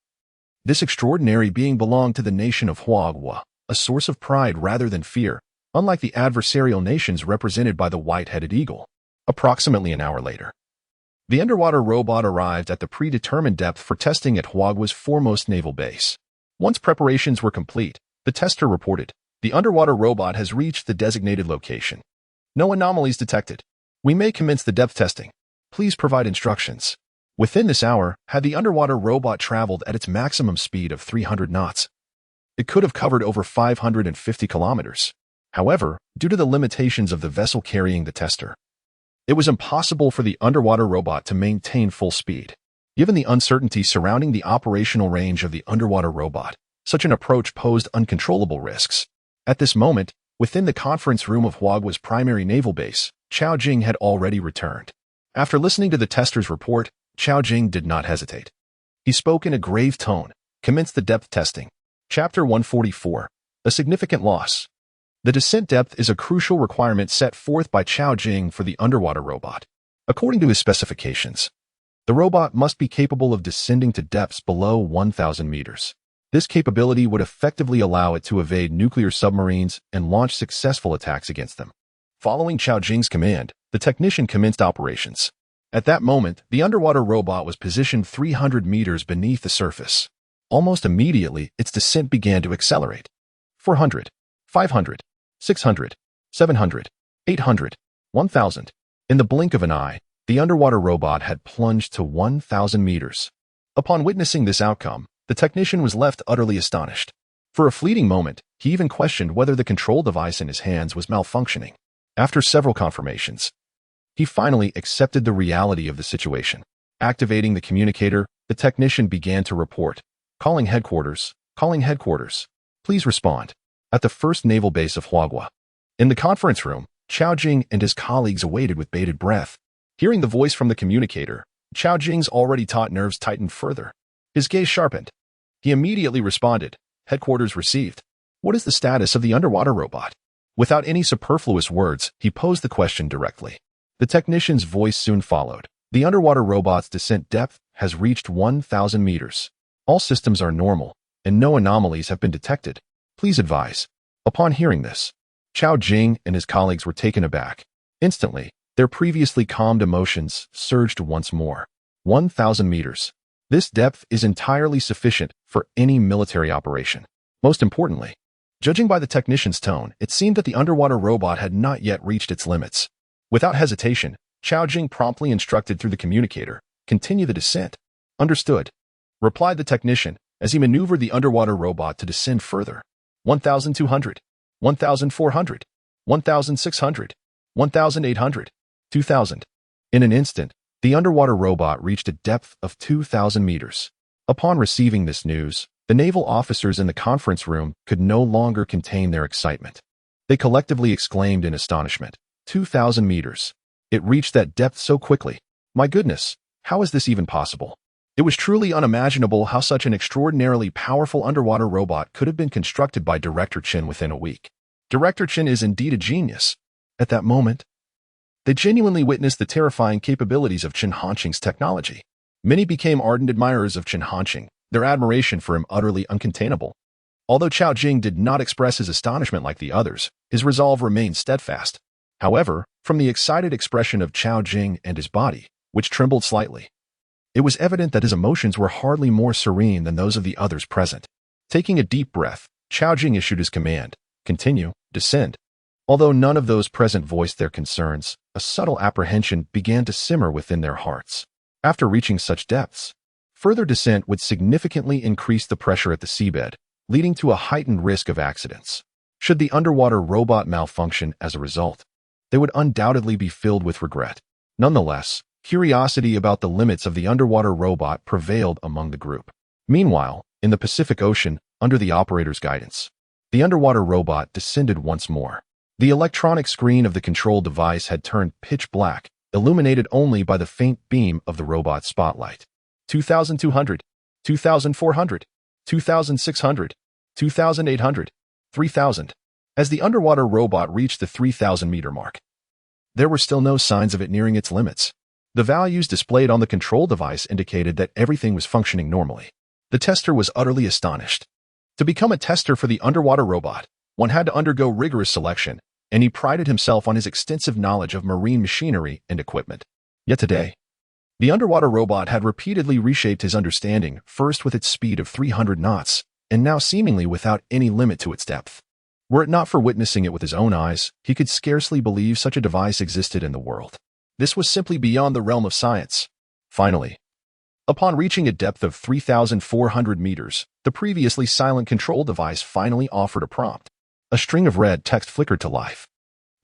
this extraordinary being belonged to the nation of Huagua, a source of pride rather than fear, unlike the adversarial nations represented by the white-headed eagle. Approximately an hour later, the underwater robot arrived at the predetermined depth for testing at Huagua's foremost naval base. Once preparations were complete, the tester reported, "The underwater robot has reached the designated location. No anomalies detected. We may commence the depth testing. Please provide instructions." Within this hour, had the underwater robot traveled at its maximum speed of 300 knots, it could have covered over 550 kilometers. However, due to the limitations of the vessel carrying the tester, it was impossible for the underwater robot to maintain full speed. Given the uncertainty surrounding the operational range of the underwater robot, such an approach posed uncontrollable risks. At this moment, within the conference room of Huagua's primary naval base, Chao Jing had already returned. After listening to the tester's report, Chao Jing did not hesitate. He spoke in a grave tone, "Commence the depth testing." Chapter 144. A significant loss. The descent depth is a crucial requirement set forth by Chao Jing for the underwater robot. According to his specifications, the robot must be capable of descending to depths below 1,000 meters. This capability would effectively allow it to evade nuclear submarines and launch successful attacks against them. Following Chao Jing's command, the technician commenced operations. At that moment, the underwater robot was positioned 300 meters beneath the surface. Almost immediately, its descent began to accelerate. 400, 500, 600, 700, 800, 1,000. In the blink of an eye, the underwater robot had plunged to 1,000 meters. Upon witnessing this outcome, the technician was left utterly astonished. For a fleeting moment, he even questioned whether the control device in his hands was malfunctioning. After several confirmations, he finally accepted the reality of the situation. Activating the communicator, the technician began to report. Calling headquarters. Please respond. At the first naval base of Huagua. In the conference room, Chao Jing and his colleagues awaited with bated breath. Hearing the voice from the communicator, Chao Jing's already taut nerves tightened further. His gaze sharpened. He immediately responded, Headquarters received. What is the status of the underwater robot? Without any superfluous words, he posed the question directly. The technician's voice soon followed. The underwater robot's descent depth has reached 1,000 meters. All systems are normal, and no anomalies have been detected. Please advise. Upon hearing this, Chao Jing and his colleagues were taken aback. Instantly, their previously calmed emotions surged once more. 1,000 meters. This depth is entirely sufficient for any military operation. Most importantly, judging by the technician's tone, it seemed that the underwater robot had not yet reached its limits. Without hesitation, Chao Jing promptly instructed through the communicator, "Continue the descent." "Understood," replied the technician as he maneuvered the underwater robot to descend further. 1,200, 1,400, 1,600, 1,800, 2,000. In an instant, the underwater robot reached a depth of 2,000 meters. Upon receiving this news, the naval officers in the conference room could no longer contain their excitement. They collectively exclaimed in astonishment, 2,000 meters. It reached that depth so quickly. My goodness, how is this even possible? It was truly unimaginable how such an extraordinarily powerful underwater robot could have been constructed by Director Chin within a week. Director Chin is indeed a genius. At that moment, they genuinely witnessed the terrifying capabilities of Chin Hanqing's technology. Many became ardent admirers of Chin Hanqing, their admiration for him utterly uncontainable. Although Chao Jing did not express his astonishment like the others, his resolve remained steadfast. However, from the excited expression of Chao Jing and his body, which trembled slightly, it was evident that his emotions were hardly more serene than those of the others present. Taking a deep breath, Chao Jing issued his command, "Continue, descend." Although none of those present voiced their concerns, a subtle apprehension began to simmer within their hearts. After reaching such depths, further descent would significantly increase the pressure at the seabed, leading to a heightened risk of accidents. Should the underwater robot malfunction as a result, they would undoubtedly be filled with regret. Nonetheless, curiosity about the limits of the underwater robot prevailed among the group. Meanwhile, in the Pacific Ocean, under the operator's guidance, the underwater robot descended once more. The electronic screen of the control device had turned pitch black, illuminated only by the faint beam of the robot's spotlight. 2,200, 2,400, 2,600, 2,800, 3,000. As the underwater robot reached the 3,000-meter mark, there were still no signs of it nearing its limits. The values displayed on the control device indicated that everything was functioning normally. The tester was utterly astonished. To become a tester for the underwater robot, one had to undergo rigorous selection, and he prided himself on his extensive knowledge of marine machinery and equipment. Yet today, the underwater robot had repeatedly reshaped his understanding, first with its speed of 300 knots, and now seemingly without any limit to its depth. Were it not for witnessing it with his own eyes, he could scarcely believe such a device existed in the world. This was simply beyond the realm of science. Finally, upon reaching a depth of 3,400 meters, the previously silent control device finally offered a prompt. A string of red text flickered to life.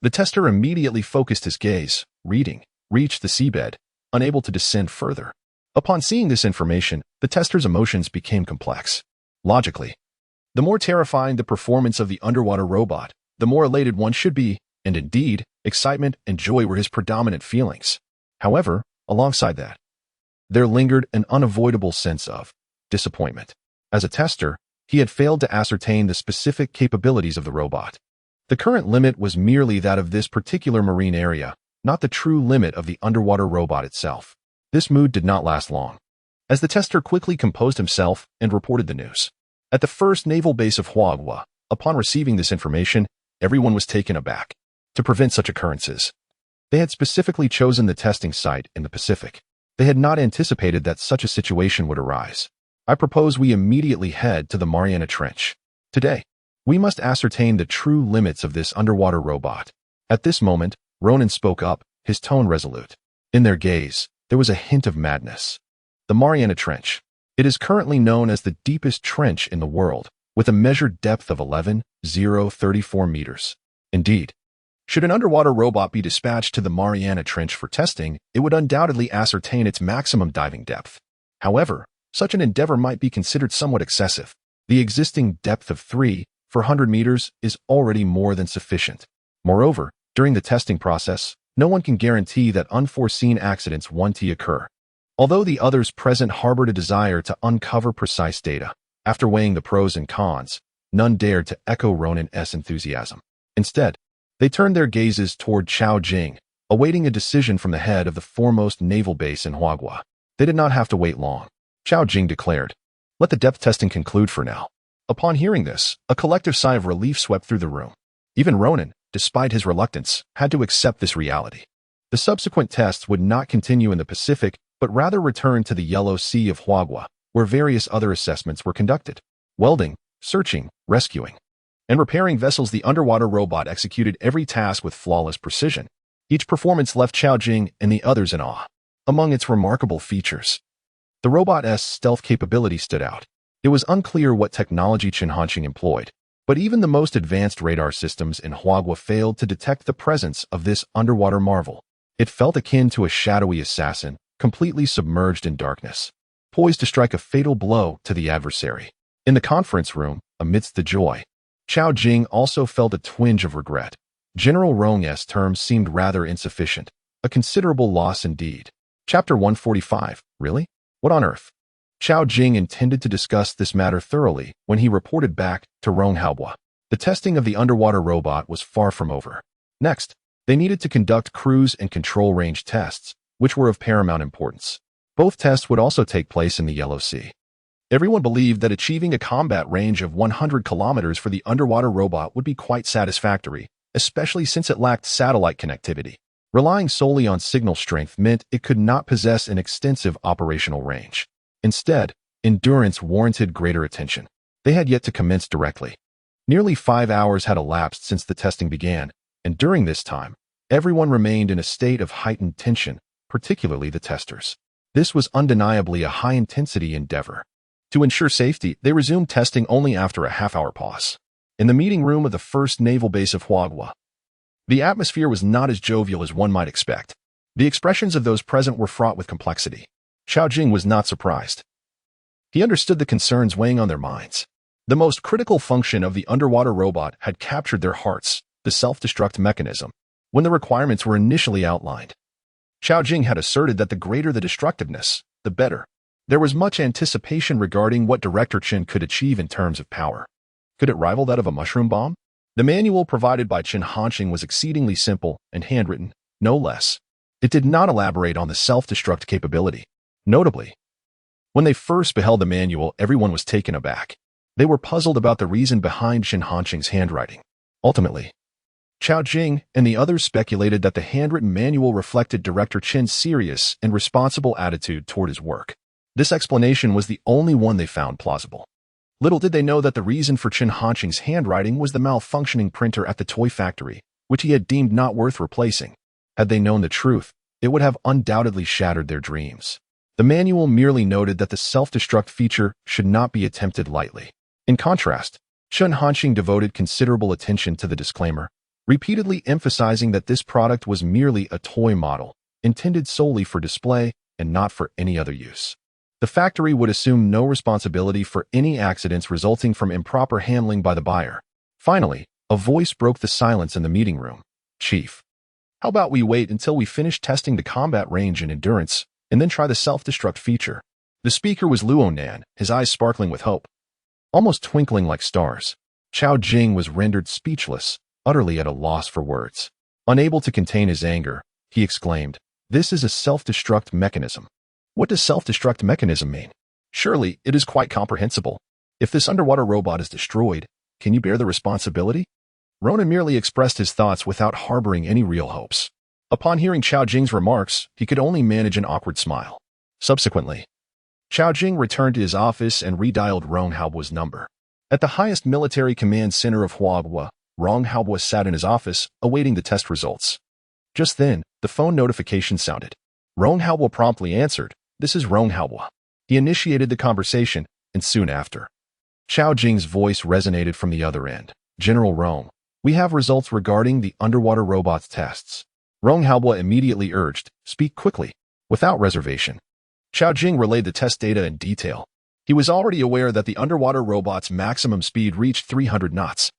The tester immediately focused his gaze, reading, reached the seabed, unable to descend further. Upon seeing this information, the tester's emotions became complex. Logically, the more terrifying the performance of the underwater robot, the more elated one should be, and indeed, excitement and joy were his predominant feelings. However, alongside that, there lingered an unavoidable sense of disappointment. As a tester, he had failed to ascertain the specific capabilities of the robot. The current limit was merely that of this particular marine area, not the true limit of the underwater robot itself. This mood did not last long, as the tester quickly composed himself and reported the news. At the first naval base of Huagua, upon receiving this information, everyone was taken aback. To prevent such occurrences, they had specifically chosen the testing site in the Pacific. They had not anticipated that such a situation would arise. I propose we immediately head to the Mariana Trench. Today, we must ascertain the true limits of this underwater robot. At this moment, Ronan spoke up, his tone resolute. In their gaze, there was a hint of madness. The Mariana Trench. It is currently known as the deepest trench in the world, with a measured depth of 11,034 meters. Indeed, should an underwater robot be dispatched to the Mariana Trench for testing, it would undoubtedly ascertain its maximum diving depth. However, such an endeavor might be considered somewhat excessive. The existing depth of 3,400 meters is already more than sufficient. Moreover, during the testing process, no one can guarantee that unforeseen accidents won't occur. Although the others present harbored a desire to uncover precise data, After weighing the pros and cons, none dared to echo Ronan's enthusiasm. Instead, they turned their gazes toward Chao Jing, awaiting a decision from the head of the foremost naval base in Huagua. They did not have to wait long. Chao Jing declared, "Let the depth testing conclude for now." Upon hearing this, a collective sigh of relief swept through the room. Even Ronan, despite his reluctance, had to accept this reality. The subsequent tests would not continue in the Pacific, but rather return to the Yellow Sea of Huagua, where various other assessments were conducted. Welding, searching, rescuing, and repairing vessels. The underwater robot executed every task with flawless precision. Each performance left Chao Jing and the others in awe. Among its remarkable features, the robot's stealth capability stood out. It was unclear what technology Qin Hanqing employed, but even the most advanced radar systems in Huagua failed to detect the presence of this underwater marvel. It felt akin to a shadowy assassin, completely submerged in darkness, poised to strike a fatal blow to the adversary. In the conference room, amidst the joy, Chao Jing also felt a twinge of regret. General Rong's terms seemed rather insufficient, a considerable loss indeed. Chapter 145, really? What on earth? Chao Jing intended to discuss this matter thoroughly when he reported back to Ronghaobua. The testing of the underwater robot was far from over. Next, they needed to conduct cruise and control range tests, which were of paramount importance. Both tests would also take place in the Yellow Sea. Everyone believed that achieving a combat range of 100 kilometers for the underwater robot would be quite satisfactory, especially since it lacked satellite connectivity. Relying solely on signal strength meant it could not possess an extensive operational range. Instead, endurance warranted greater attention. They had yet to commence directly. Nearly 5 hours had elapsed since the testing began, and during this time, everyone remained in a state of heightened tension, particularly the testers. This was undeniably a high-intensity endeavor. To ensure safety, they resumed testing only after a half-hour pause. In the meeting room of the first naval base of Huagua, the atmosphere was not as jovial as one might expect. The expressions of those present were fraught with complexity. Chao Jing was not surprised. He understood the concerns weighing on their minds. The most critical function of the underwater robot had captured their hearts, the self-destruct mechanism. When the requirements were initially outlined, Chao Jing had asserted that the greater the destructiveness, the better. There was much anticipation regarding what Director Qin could achieve in terms of power. Could it rival that of a mushroom bomb? The manual provided by Qin Hanqing was exceedingly simple and handwritten, no less. It did not elaborate on the self-destruct capability. Notably, when they first beheld the manual, everyone was taken aback. They were puzzled about the reason behind Qin Hanqing's handwriting. Ultimately, Chao Jing and the others speculated that the handwritten manual reflected Director Qin's serious and responsible attitude toward his work. This explanation was the only one they found plausible. Little did they know that the reason for Qin Hanqing's handwriting was the malfunctioning printer at the toy factory, which he had deemed not worth replacing. Had they known the truth, it would have undoubtedly shattered their dreams. The manual merely noted that the self-destruct feature should not be attempted lightly. In contrast, Qin Hanqing devoted considerable attention to the disclaimer, repeatedly emphasizing that this product was merely a toy model, intended solely for display and not for any other use. The factory would assume no responsibility for any accidents resulting from improper handling by the buyer. Finally, a voice broke the silence in the meeting room. "Chief, how about we wait until we finish testing the combat range and endurance, and then try the self-destruct feature?" The speaker was Luonan, his eyes sparkling with hope, almost twinkling like stars. Chao Jing was rendered speechless, utterly at a loss for words. Unable to contain his anger, he exclaimed, "This is a self-destruct mechanism. What does self-destruct mechanism mean? Surely it is quite comprehensible. If this underwater robot is destroyed, can you bear the responsibility?" Ronan merely expressed his thoughts without harboring any real hopes. Upon hearing Chao Jing's remarks, he could only manage an awkward smile. Subsequently, Chao Jing returned to his office and redialed Ronghaobua's number. At the highest military command center of Huagua, Ronghaobua sat in his office, awaiting the test results. Just then, the phone notification sounded. Ronghaobua promptly answered. "This is Ronghaobua." He initiated the conversation, and soon after, Chao Jing's voice resonated from the other end. "General Rong, we have results regarding the underwater robot's tests." Ronghaobua immediately urged, "Speak quickly, without reservation." Chao Jing relayed the test data in detail. He was already aware that the underwater robot's maximum speed reached 300 knots.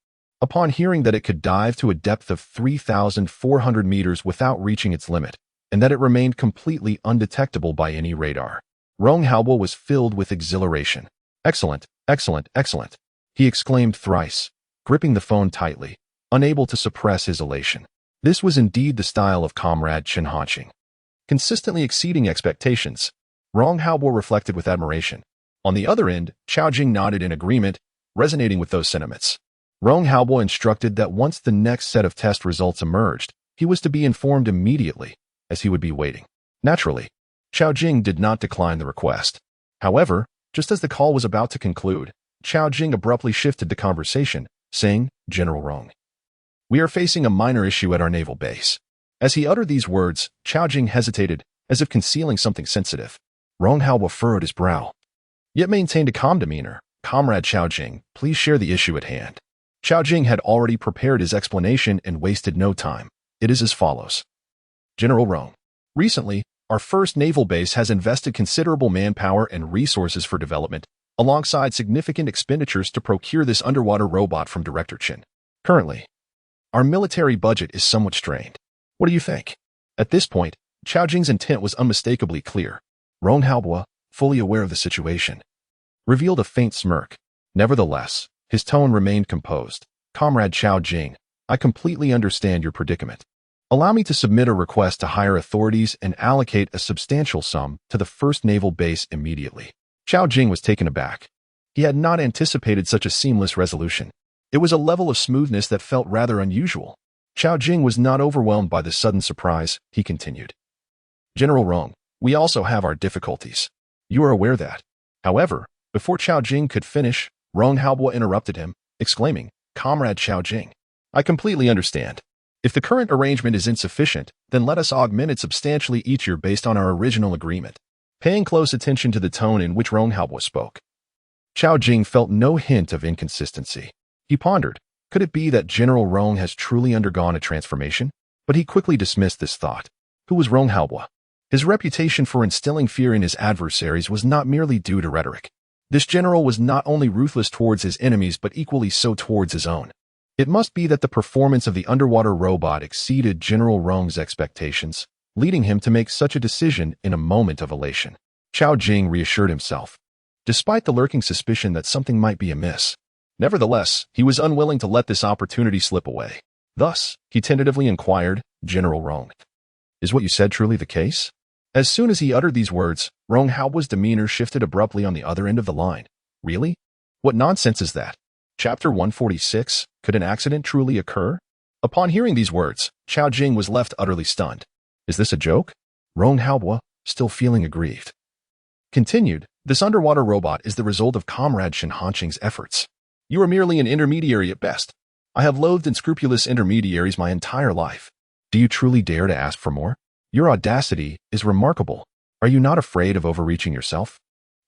Upon hearing that it could dive to a depth of 3,400 meters without reaching its limit, and that it remained completely undetectable by any radar, Ronghaobua was filled with exhilaration. "Excellent, Excellent, excellent, he exclaimed thrice, gripping the phone tightly, unable to suppress his elation. This was indeed the style of Comrade Chen Hanqing, consistently exceeding expectations. Rong Haobo reflected with admiration. On the other end, Chao Jing nodded in agreement, resonating with those sentiments. Rong Haobo instructed that once the next set of test results emerged, he was to be informed immediately, as he would be waiting. Naturally, Chao Jing did not decline the request. However, just as the call was about to conclude, Chao Jing abruptly shifted the conversation, saying, "General Rong, we are facing a minor issue at our naval base." As he uttered these words, Chao Jing hesitated, as if concealing something sensitive. Rong Haobo furrowed his brow, yet maintained a calm demeanor. "Comrade Chao Jing, please share the issue at hand." Chao Jing had already prepared his explanation and wasted no time. It is as follows. General Rong, recently, our first naval base has invested considerable manpower and resources for development, alongside significant expenditures to procure this underwater robot from Director Chen. Currently, our military budget is somewhat strained. What do you think? At this point, Chao Jing's intent was unmistakably clear. Rong Haobo, fully aware of the situation, revealed a faint smirk. Nevertheless, his tone remained composed. "Comrade Chao Jing, I completely understand your predicament. Allow me to submit a request to higher authorities and allocate a substantial sum to the first naval base immediately." Chao Jing was taken aback. He had not anticipated such a seamless resolution. It was a level of smoothness that felt rather unusual. Chao Jing was not overwhelmed by the sudden surprise. He continued, "General Rong, we also have our difficulties. You are aware that." However, before Chao Jing could finish, Rong Haobo interrupted him, exclaiming, "Comrade Chao Jing, I completely understand. If the current arrangement is insufficient, then let us augment it substantially each year based on our original agreement." Paying close attention to the tone in which Rong Haobo spoke, Chao Jing felt no hint of inconsistency. He pondered, could it be that General Rong has truly undergone a transformation? But he quickly dismissed this thought. Who was Rong Haobo? His reputation for instilling fear in his adversaries was not merely due to rhetoric. This general was not only ruthless towards his enemies but equally so towards his own. It must be that the performance of the underwater robot exceeded General Rong's expectations, leading him to make such a decision in a moment of elation. Chao Jing reassured himself, despite the lurking suspicion that something might be amiss. Nevertheless, he was unwilling to let this opportunity slip away. Thus, he tentatively inquired, "General Rong, is what you said truly the case?" As soon as he uttered these words, Rong Haobo's demeanor shifted abruptly on the other end of the line. "Really? What nonsense is that?" Chapter 146, Could an accident truly occur? Upon hearing these words, Chao Jing was left utterly stunned. Is this a joke? Rong Haobo, still feeling aggrieved, continued, "This underwater robot is the result of Comrade Chen Hanqing's efforts. You are merely an intermediary at best. I have loathed unscrupulous intermediaries my entire life. Do you truly dare to ask for more? Your audacity is remarkable. Are you not afraid of overreaching yourself?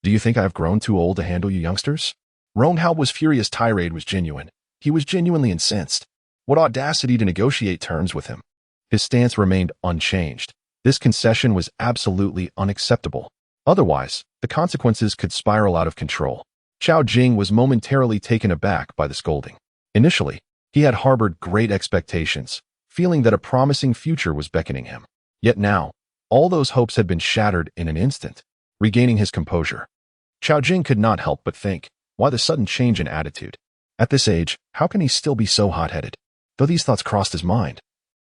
Do you think I have grown too old to handle you youngsters?" Rong Haobo's furious tirade was genuine. He was genuinely incensed. What audacity to negotiate terms with him. His stance remained unchanged. This concession was absolutely unacceptable. Otherwise, the consequences could spiral out of control. Chao Jing was momentarily taken aback by the scolding. Initially, he had harbored great expectations, feeling that a promising future was beckoning him. Yet now, all those hopes had been shattered in an instant. Regaining his composure, Chao Jing could not help but think, why the sudden change in attitude? At this age, how can he still be so hot-headed? Though these thoughts crossed his mind,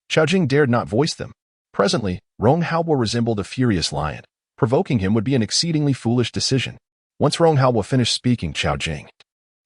Chao Jing dared not voice them. Presently, Rong Haobo resembled a furious lion. Provoking him would be an exceedingly foolish decision. Once Rong Haobo finished speaking, Chao Jing,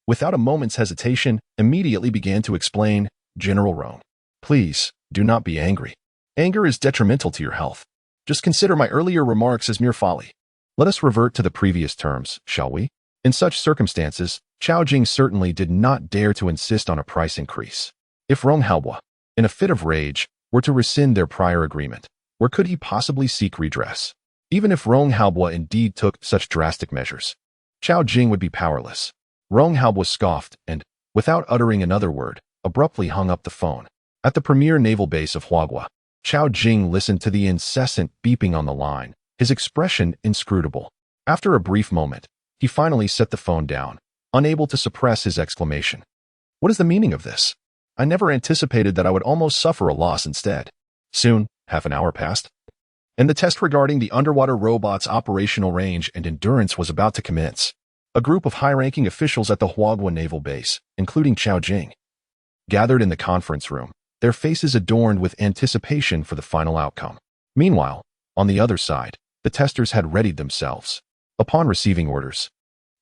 without a moment's hesitation, immediately began to explain, "General Rong, please, do not be angry. Anger is detrimental to your health. Just consider my earlier remarks as mere folly. Let us revert to the previous terms, shall we?" In such circumstances, Chao Jing certainly did not dare to insist on a price increase. If Rong Haobo, in a fit of rage, were to rescind their prior agreement, where could he possibly seek redress? Even if Rong Haobo indeed took such drastic measures, Chao Jing would be powerless. Rong Haobo scoffed and, without uttering another word, abruptly hung up the phone. At the premier naval base of Huagua, Chao Jing listened to the incessant beeping on the line, his expression inscrutable. After a brief moment, he finally set the phone down, unable to suppress his exclamation. What is the meaning of this? I never anticipated that I would almost suffer a loss instead. Soon, half an hour passed, and the test regarding the underwater robot's operational range and endurance was about to commence. A group of high-ranking officials at the Huagua Naval Base, including Chao Jing, gathered in the conference room, their faces adorned with anticipation for the final outcome. Meanwhile, on the other side, the testers had readied themselves. Upon receiving orders,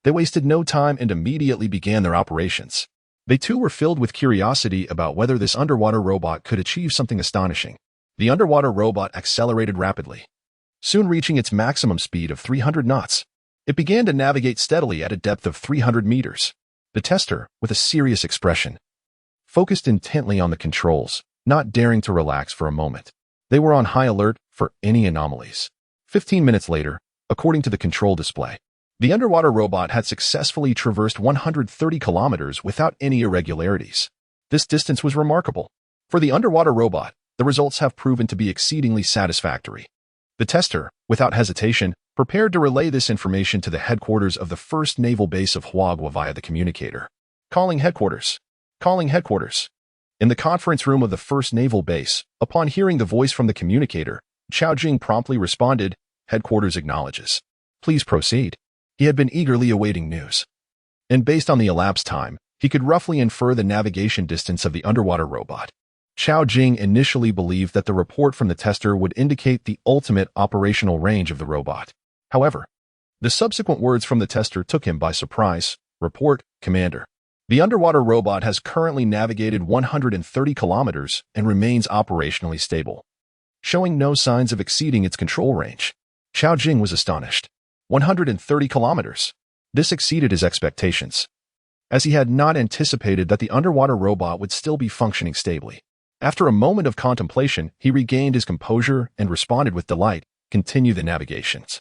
they wasted no time and immediately began their operations. They too were filled with curiosity about whether this underwater robot could achieve something astonishing. The underwater robot accelerated rapidly, soon reaching its maximum speed of 300 knots. It began to navigate steadily at a depth of 300 meters. The tester, with a serious expression, focused intently on the controls, not daring to relax for a moment. They were on high alert for any anomalies. 15 minutes later, according to the control display, the underwater robot had successfully traversed 130 kilometers without any irregularities. This distance was remarkable. For the underwater robot, the results have proven to be exceedingly satisfactory. The tester, without hesitation, prepared to relay this information to the headquarters of the 1st Naval Base of Huagua via the communicator. Calling headquarters. Calling headquarters. In the conference room of the 1st Naval Base, upon hearing the voice from the communicator, Chao Jing promptly responded, "Headquarters acknowledges. Please proceed." He had been eagerly awaiting news. And based on the elapsed time, he could roughly infer the navigation distance of the underwater robot. Chao Jing initially believed that the report from the tester would indicate the ultimate operational range of the robot. However, the subsequent words from the tester took him by surprise. Report, Commander. The underwater robot has currently navigated 130 kilometers and remains operationally stable, showing no signs of exceeding its control range. Chao Jing was astonished. 130 kilometers. This exceeded his expectations, as he had not anticipated that the underwater robot would still be functioning stably. After a moment of contemplation, he regained his composure and responded with delight, "Continue the navigations.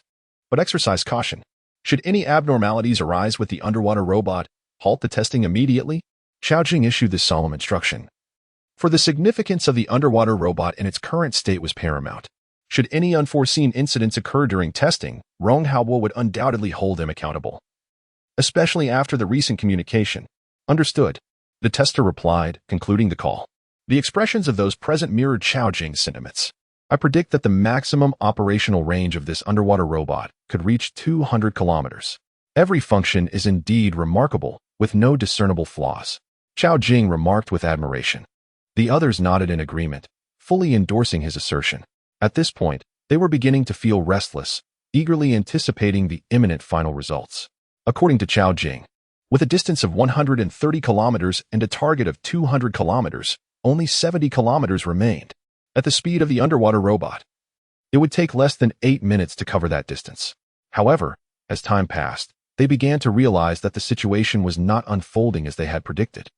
But exercise caution. Should any abnormalities arise with the underwater robot, halt the testing immediately." Chao Jing issued this solemn instruction. For the significance of the underwater robot in its current state was paramount. Should any unforeseen incidents occur during testing, Rong Haobo would undoubtedly hold them accountable, especially after the recent communication. Understood, the tester replied, concluding the call. The expressions of those present mirrored Chao Jing's sentiments. I predict that the maximum operational range of this underwater robot could reach 200 kilometers. Every function is indeed remarkable, with no discernible flaws. Chao Jing remarked with admiration. The others nodded in agreement, fully endorsing his assertion. At this point, they were beginning to feel restless, eagerly anticipating the imminent final results. According to Chao Jing, with a distance of 130 kilometers and a target of 200 kilometers, only 70 kilometers remained. At the speed of the underwater robot, it would take less than 8 minutes to cover that distance. However, as time passed, they began to realize that the situation was not unfolding as they had predicted.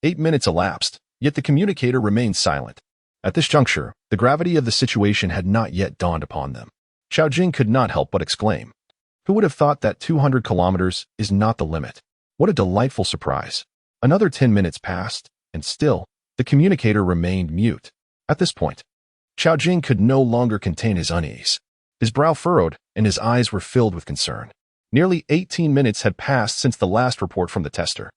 8 minutes elapsed, yet the communicator remained silent. At this juncture, the gravity of the situation had not yet dawned upon them. Chao Jing could not help but exclaim, "Who would have thought that 200 kilometers is not the limit? What a delightful surprise." Another 10 minutes passed, and still, the communicator remained mute. At this point, Chao Jing could no longer contain his unease. His brow furrowed, and his eyes were filled with concern. Nearly 18 minutes had passed since the last report from the tester.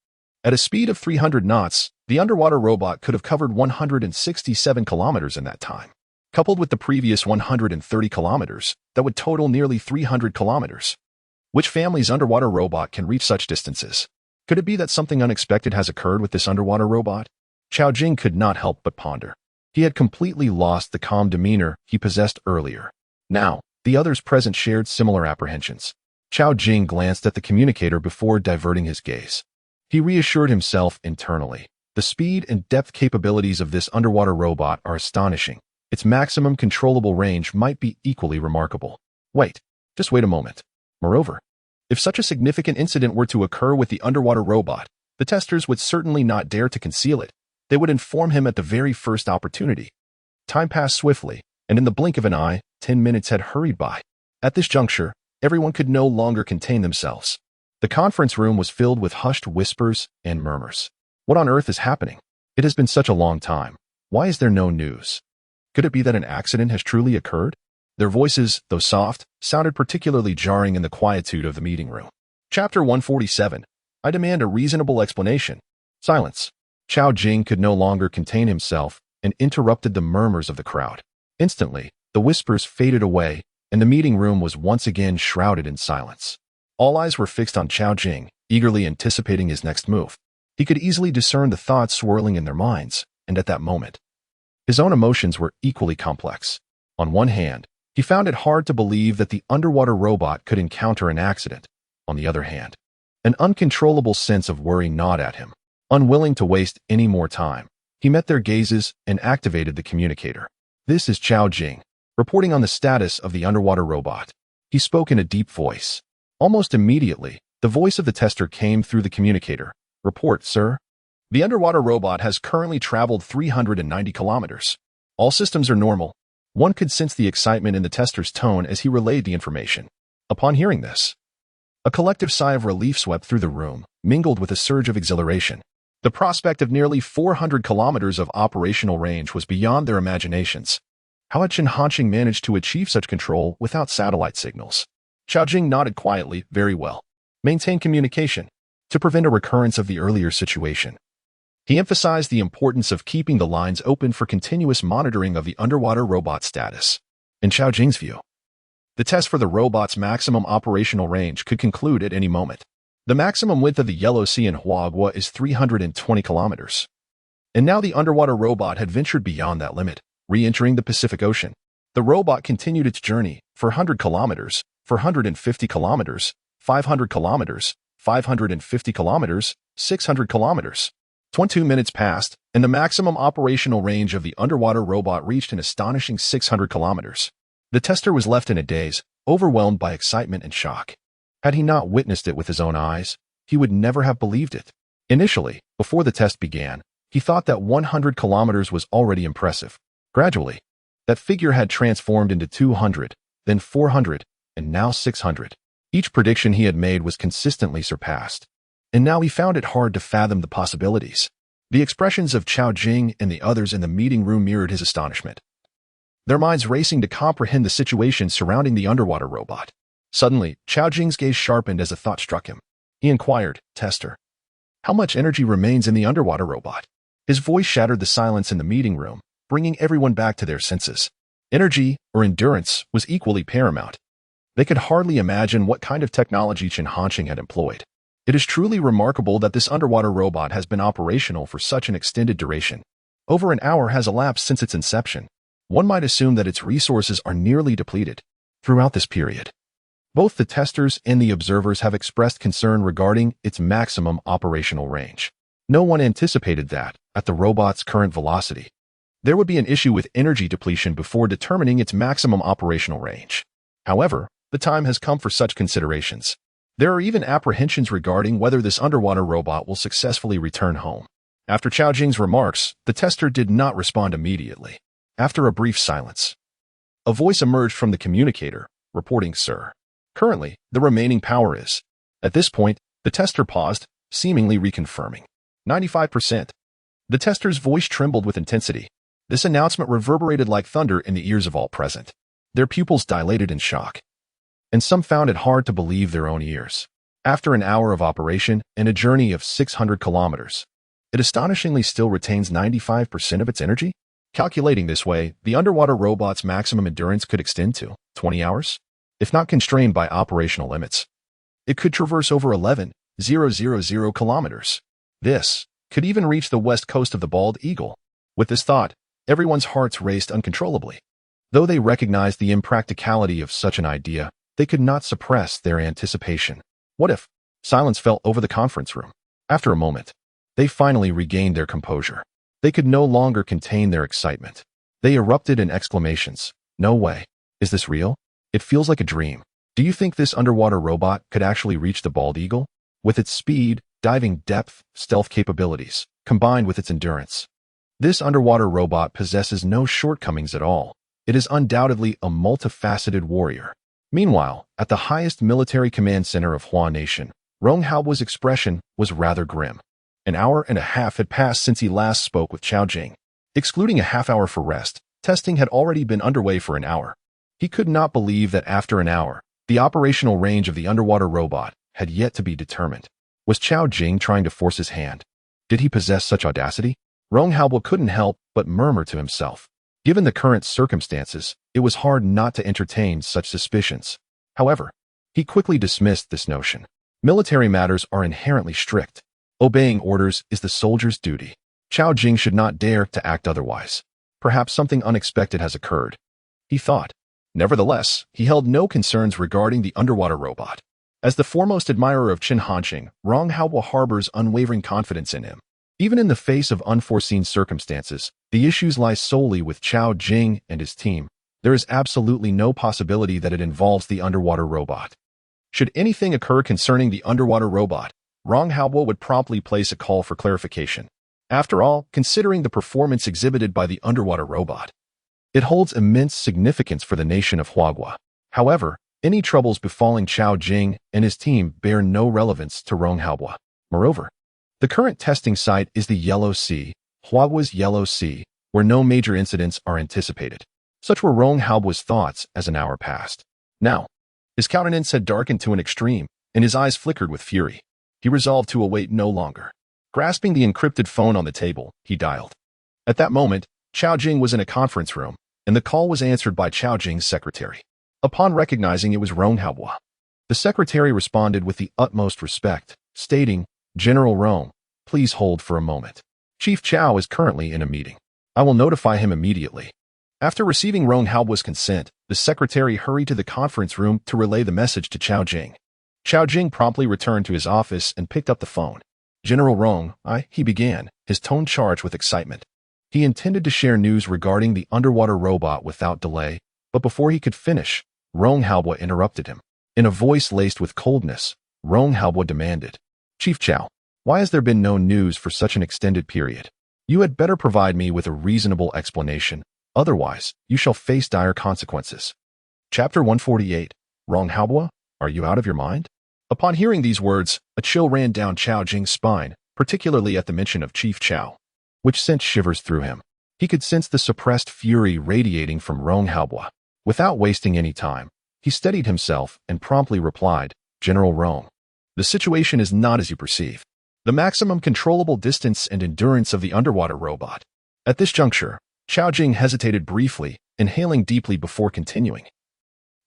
At a speed of 300 knots, the underwater robot could have covered 167 kilometers in that time. Coupled with the previous 130 kilometers, that would total nearly 300 kilometers. Which family's underwater robot can reach such distances? Could it be that something unexpected has occurred with this underwater robot? Chao Jing could not help but ponder. He had completely lost the calm demeanor he possessed earlier. Now, the others present shared similar apprehensions. Chao Jing glanced at the communicator before diverting his gaze. He reassured himself internally. The speed and depth capabilities of this underwater robot are astonishing. Its maximum controllable range might be equally remarkable. Just wait a moment. Moreover, if such a significant incident were to occur with the underwater robot, the testers would certainly not dare to conceal it. They would inform him at the very first opportunity. Time passed swiftly, and in the blink of an eye, 10 minutes had hurried by. At this juncture, everyone could no longer contain themselves. The conference room was filled with hushed whispers and murmurs. What on earth is happening? It has been such a long time. Why is there no news? Could it be that an accident has truly occurred? Their voices, though soft, sounded particularly jarring in the quietude of the meeting room. Chapter 147. I demand a reasonable explanation. Silence. Chao Jing could no longer contain himself and interrupted the murmurs of the crowd. Instantly, the whispers faded away, and the meeting room was once again shrouded in silence. All eyes were fixed on Chao Jing, eagerly anticipating his next move. He could easily discern the thoughts swirling in their minds, and at that moment, his own emotions were equally complex. On one hand, he found it hard to believe that the underwater robot could encounter an accident. On the other hand, an uncontrollable sense of worry gnawed at him. Unwilling to waste any more time, he met their gazes and activated the communicator. "This is Chao Jing, reporting on the status of the underwater robot." He spoke in a deep voice. Almost immediately, the voice of the tester came through the communicator. "Report, sir. The underwater robot has currently traveled 390 kilometers. All systems are normal." One could sense the excitement in the tester's tone as he relayed the information. Upon hearing this, a collective sigh of relief swept through the room, mingled with a surge of exhilaration. The prospect of nearly 400 kilometers of operational range was beyond their imaginations. How had Chen Hanqing managed to achieve such control without satellite signals? Chao Jing nodded quietly. "Very well. Maintain communication to prevent a recurrence of the earlier situation." He emphasized the importance of keeping the lines open for continuous monitoring of the underwater robot status. In Chao Jing's view, the test for the robot's maximum operational range could conclude at any moment. The maximum width of the Yellow Sea in Huagua is 320 kilometers. And now the underwater robot had ventured beyond that limit, re-entering the Pacific Ocean. The robot continued its journey, 400 kilometers, 450 kilometers, 500 kilometers, 550 kilometers, 600 kilometers. 22 minutes passed, and the maximum operational range of the underwater robot reached an astonishing 600 kilometers. The tester was left in a daze, overwhelmed by excitement and shock. Had he not witnessed it with his own eyes, he would never have believed it. Initially, before the test began, he thought that 100 kilometers was already impressive. Gradually, that figure had transformed into 200, then 400, and now 600. Each prediction he had made was consistently surpassed. And now he found it hard to fathom the possibilities. The expressions of Chao Jing and the others in the meeting room mirrored his astonishment, their minds racing to comprehend the situation surrounding the underwater robot. Suddenly, Chao Jing's gaze sharpened as a thought struck him. He inquired, "Tester, how much energy remains in the underwater robot?" His voice shattered the silence in the meeting room, bringing everyone back to their senses. Energy, or endurance, was equally paramount. They could hardly imagine what kind of technology Chen Hanqing had employed. It is truly remarkable that this underwater robot has been operational for such an extended duration. Over an hour has elapsed since its inception. One might assume that its resources are nearly depleted. Throughout this period, both the testers and the observers have expressed concern regarding its maximum operational range. No one anticipated that, at the robot's current velocity, there would be an issue with energy depletion before determining its maximum operational range. However, the time has come for such considerations. There are even apprehensions regarding whether this underwater robot will successfully return home. After Chao Jing's remarks, the tester did not respond immediately. After a brief silence, a voice emerged from the communicator, reporting, "Sir, currently, the remaining power is." At this point, the tester paused, seemingly reconfirming. 95%. The tester's voice trembled with intensity. This announcement reverberated like thunder in the ears of all present. Their pupils dilated in shock, and some found it hard to believe their own ears. After an hour of operation and a journey of 600 kilometers, it astonishingly still retains 95% of its energy? Calculating this way, the underwater robot's maximum endurance could extend to 20 hours? If not constrained by operational limits, it could traverse over 11,000 kilometers. This could even reach the west coast of the Bald Eagle. With this thought, everyone's hearts raced uncontrollably. Though they recognized the impracticality of such an idea, they could not suppress their anticipation. What if? Silence fell over the conference room. After a moment, they finally regained their composure. They could no longer contain their excitement. They erupted in exclamations. "No way. Is this real? It feels like a dream. Do you think this underwater robot could actually reach the Bald Eagle? With its speed, diving depth, stealth capabilities, combined with its endurance, this underwater robot possesses no shortcomings at all. It is undoubtedly a multifaceted warrior." Meanwhile, at the highest military command center of Hua Nation, Rong Hao's expression was rather grim. An hour and a half had passed since he last spoke with Chao Jing. Excluding a half hour for rest, testing had already been underway for an hour. He could not believe that after an hour, the operational range of the underwater robot had yet to be determined. Was Chao Jing trying to force his hand? Did he possess such audacity? Rong Hao couldn't help but murmur to himself. Given the current circumstances, it was hard not to entertain such suspicions. However, He quickly dismissed this notion. Military matters are inherently strict. Obeying orders is the soldier's duty. Chao Jing should not dare to act otherwise. Perhaps something unexpected has occurred, he thought. Nevertheless, he held no concerns regarding the underwater robot. As the foremost admirer of Qin Hanqing, Rong Haobo harbors unwavering confidence in him. Even in the face of unforeseen circumstances, the issues lie solely with Chao Jing and his team. There is absolutely no possibility that it involves the underwater robot. Should anything occur concerning the underwater robot, Rong Haobo would promptly place a call for clarification. After all, considering the performance exhibited by the underwater robot, it holds immense significance for the nation of Huagua. However, any troubles befalling Chao Jing and his team bear no relevance to Rong Haobo. Moreover, the current testing site is the Yellow Sea, Huagua's Yellow Sea, where no major incidents are anticipated. Such were Rong Haobo's thoughts as an hour passed. Now, his countenance had darkened to an extreme, and his eyes flickered with fury. He resolved to await no longer. Grasping the encrypted phone on the table, he dialed. At that moment, Chao Jing was in a conference room, and the call was answered by Chao Jing's secretary. Upon recognizing it was Rong Haobo, the secretary responded with the utmost respect, stating, "General Rong, please hold for a moment. Chief Chao is currently in a meeting. I will notify him immediately." After receiving Rong Haobo's consent, the secretary hurried to the conference room to relay the message to Chao Jing. Chao Jing promptly returned to his office and picked up the phone. "General Rong, he began, his tone charged with excitement. He intended to share news regarding the underwater robot without delay, but before he could finish, Rong Haobo interrupted him. In a voice laced with coldness, Rong Haobo demanded, "Chief Chao, why has there been no news for such an extended period? You had better provide me with a reasonable explanation. Otherwise, you shall face dire consequences." Chapter 148. Rong Haobo, are you out of your mind? Upon hearing these words, a chill ran down Chao Jing's spine, particularly at the mention of Chief Chao, which sent shivers through him. He could sense the suppressed fury radiating from Rong Haobo. Without wasting any time, he steadied himself and promptly replied, "General Rong, the situation is not as you perceive. The maximum controllable distance and endurance of the underwater robot." At this juncture, Chao Jing hesitated briefly, inhaling deeply before continuing.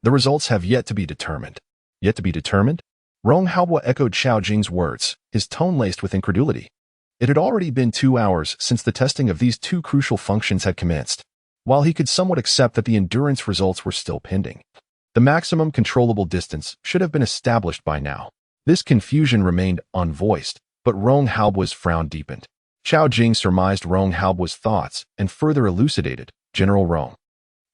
"The results have yet to be determined." Yet to be determined? Rong Haobo echoed Chao Jing's words, his tone laced with incredulity. It had already been 2 hours since the testing of these two crucial functions had commenced. While he could somewhat accept that the endurance results were still pending, the maximum controllable distance should have been established by now. This confusion remained unvoiced, but Rong Haobo's frown deepened. Chao Jing surmised Rong Haobo's thoughts and further elucidated, "General Rong,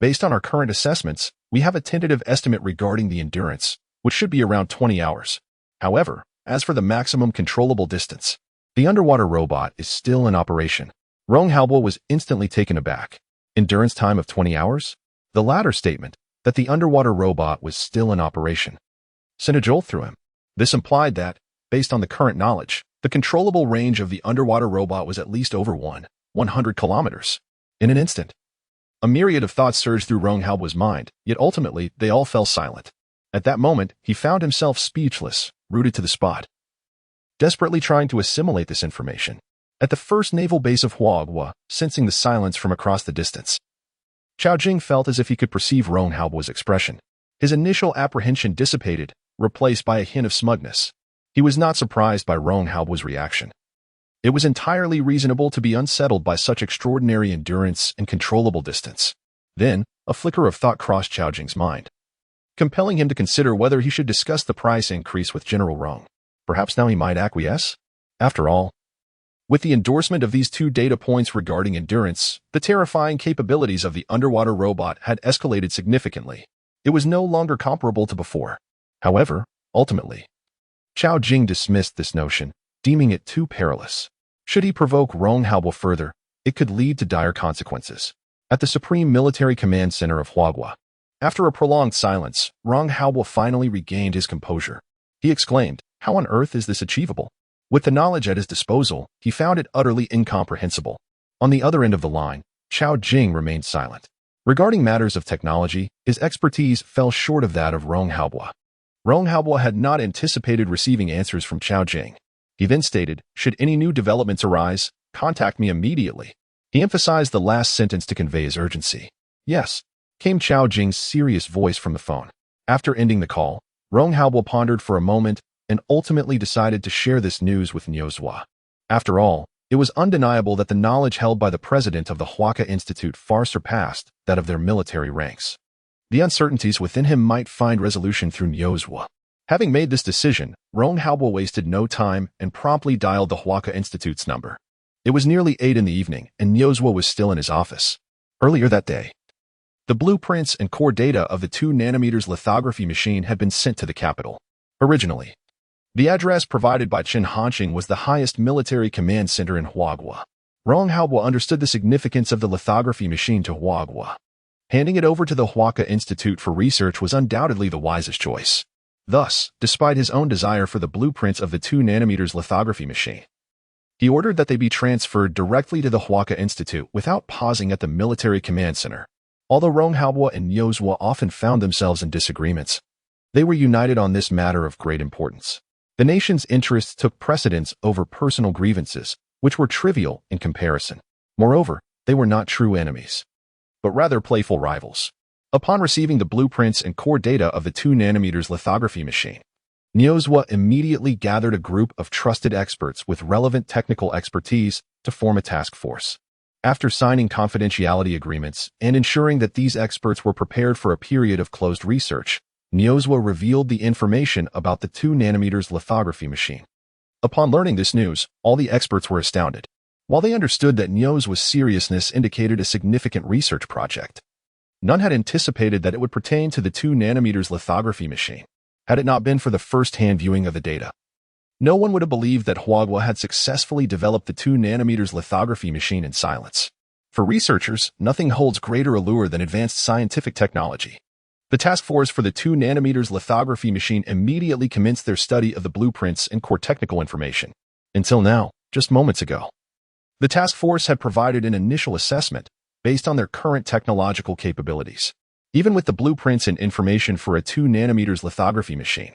based on our current assessments, we have a tentative estimate regarding the endurance, which should be around 20 hours. However, as for the maximum controllable distance, the underwater robot is still in operation." Rong Haobo was instantly taken aback. Endurance time of 20 hours? The latter statement, that the underwater robot was still in operation, sent a jolt through him. This implied that, based on the current knowledge, the controllable range of the underwater robot was at least over 100 kilometers. In an instant, a myriad of thoughts surged through Rong Haobo's mind, yet ultimately they all fell silent. At that moment, he found himself speechless, rooted to the spot, desperately trying to assimilate this information. At the first naval base of Huagua, sensing the silence from across the distance, Chao Jing felt as if he could perceive Rong Haobo's expression. His initial apprehension dissipated, replaced by a hint of smugness. He was not surprised by Rong Haobo's reaction. It was entirely reasonable to be unsettled by such extraordinary endurance and controllable distance. Then, a flicker of thought crossed Chao Jing's mind, compelling him to consider whether he should discuss the price increase with General Rong. Perhaps now he might acquiesce? After all, with the endorsement of these two data points regarding endurance, the terrifying capabilities of the underwater robot had escalated significantly. It was no longer comparable to before. However, ultimately, Chao Jing dismissed this notion, deeming it too perilous. Should he provoke Rong Haobo further, it could lead to dire consequences. At the Supreme Military Command Center of Huagua, after a prolonged silence, Rong Haobo finally regained his composure. He exclaimed, "How on earth is this achievable?" With the knowledge at his disposal, he found it utterly incomprehensible. On the other end of the line, Chao Jing remained silent. Regarding matters of technology, his expertise fell short of that of Rong Haobo. Rong Haobo had not anticipated receiving answers from Chao Jing. He then stated, "Should any new developments arise, contact me immediately." He emphasized the last sentence to convey his urgency. "Yes," came Chao Jing's serious voice from the phone. After ending the call, Rong Haobo pondered for a moment and ultimately decided to share this news with Nyozwa. After all, it was undeniable that the knowledge held by the president of the Huaca Institute far surpassed that of their military ranks. The uncertainties within him might find resolution through Nyozwa. Having made this decision, Rong Haobo wasted no time and promptly dialed the Huaca Institute's number. It was nearly 8 in the evening, and Nyozwa was still in his office. Earlier that day, the blueprints and core data of the 2nm lithography machine had been sent to the capital. Originally, the address provided by Chen Hanqing was the highest military command center in Huagua. Rong Haobo understood the significance of the lithography machine to Huagua. Handing it over to the Huaca Institute for research was undoubtedly the wisest choice. Thus, despite his own desire for the blueprints of the 2nm lithography machine, he ordered that they be transferred directly to the Huaca Institute without pausing at the military command center. Although Rong Haobo and Nyozwa often found themselves in disagreements, they were united on this matter of great importance. The nation's interests took precedence over personal grievances, which were trivial in comparison. Moreover, they were not true enemies, but rather playful rivals. Upon receiving the blueprints and core data of the 2nm lithography machine, Nyozwa immediately gathered a group of trusted experts with relevant technical expertise to form a task force. After signing confidentiality agreements and ensuring that these experts were prepared for a period of closed research, Nyozwa revealed the information about the 2nm lithography machine. Upon learning this news, all the experts were astounded. While they understood that Nyozwa's seriousness indicated a significant research project, none had anticipated that it would pertain to the 2nm lithography machine. Had it not been for the first-hand viewing of the data, no one would have believed that Huagua had successfully developed the 2nm lithography machine in silence. For researchers, nothing holds greater allure than advanced scientific technology. The task force for the 2nm lithography machine immediately commenced their study of the blueprints and core technical information. Until now, just moments ago, the task force had provided an initial assessment based on their current technological capabilities. Even with the blueprints and information for a 2nm lithography machine,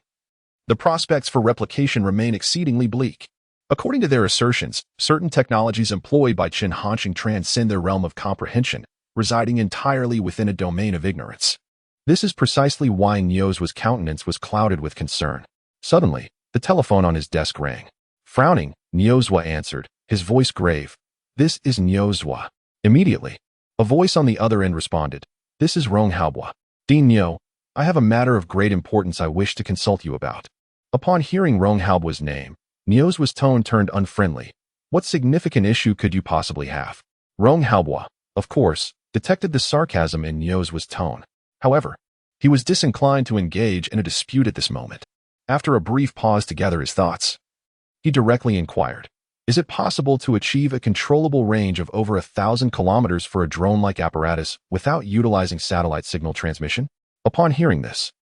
the prospects for replication remain exceedingly bleak. According to their assertions, certain technologies employed by Chen Hanqing transcend their realm of comprehension, residing entirely within a domain of ignorance. This is precisely why Nyozwa's countenance was clouded with concern. Suddenly, the telephone on his desk rang. Frowning, Nyozwa answered, his voice grave. "This is Nyozwa." Immediately, a voice on the other end responded, "This is Rong Haobo. Dean Nyo, I have a matter of great importance I wish to consult you about." Upon hearing Rong Haobo's name, Nyozwa's tone turned unfriendly. What significant issue could you possibly have? Rong Haobo, of course, detected the sarcasm in Nyozwa's tone. However, he was disinclined to engage in a dispute at this moment. After a brief pause to gather his thoughts, he directly inquired, "Is it possible to achieve a controllable range of over 1,000 kilometers for a drone-like apparatus without utilizing satellite signal transmission?" Upon hearing this,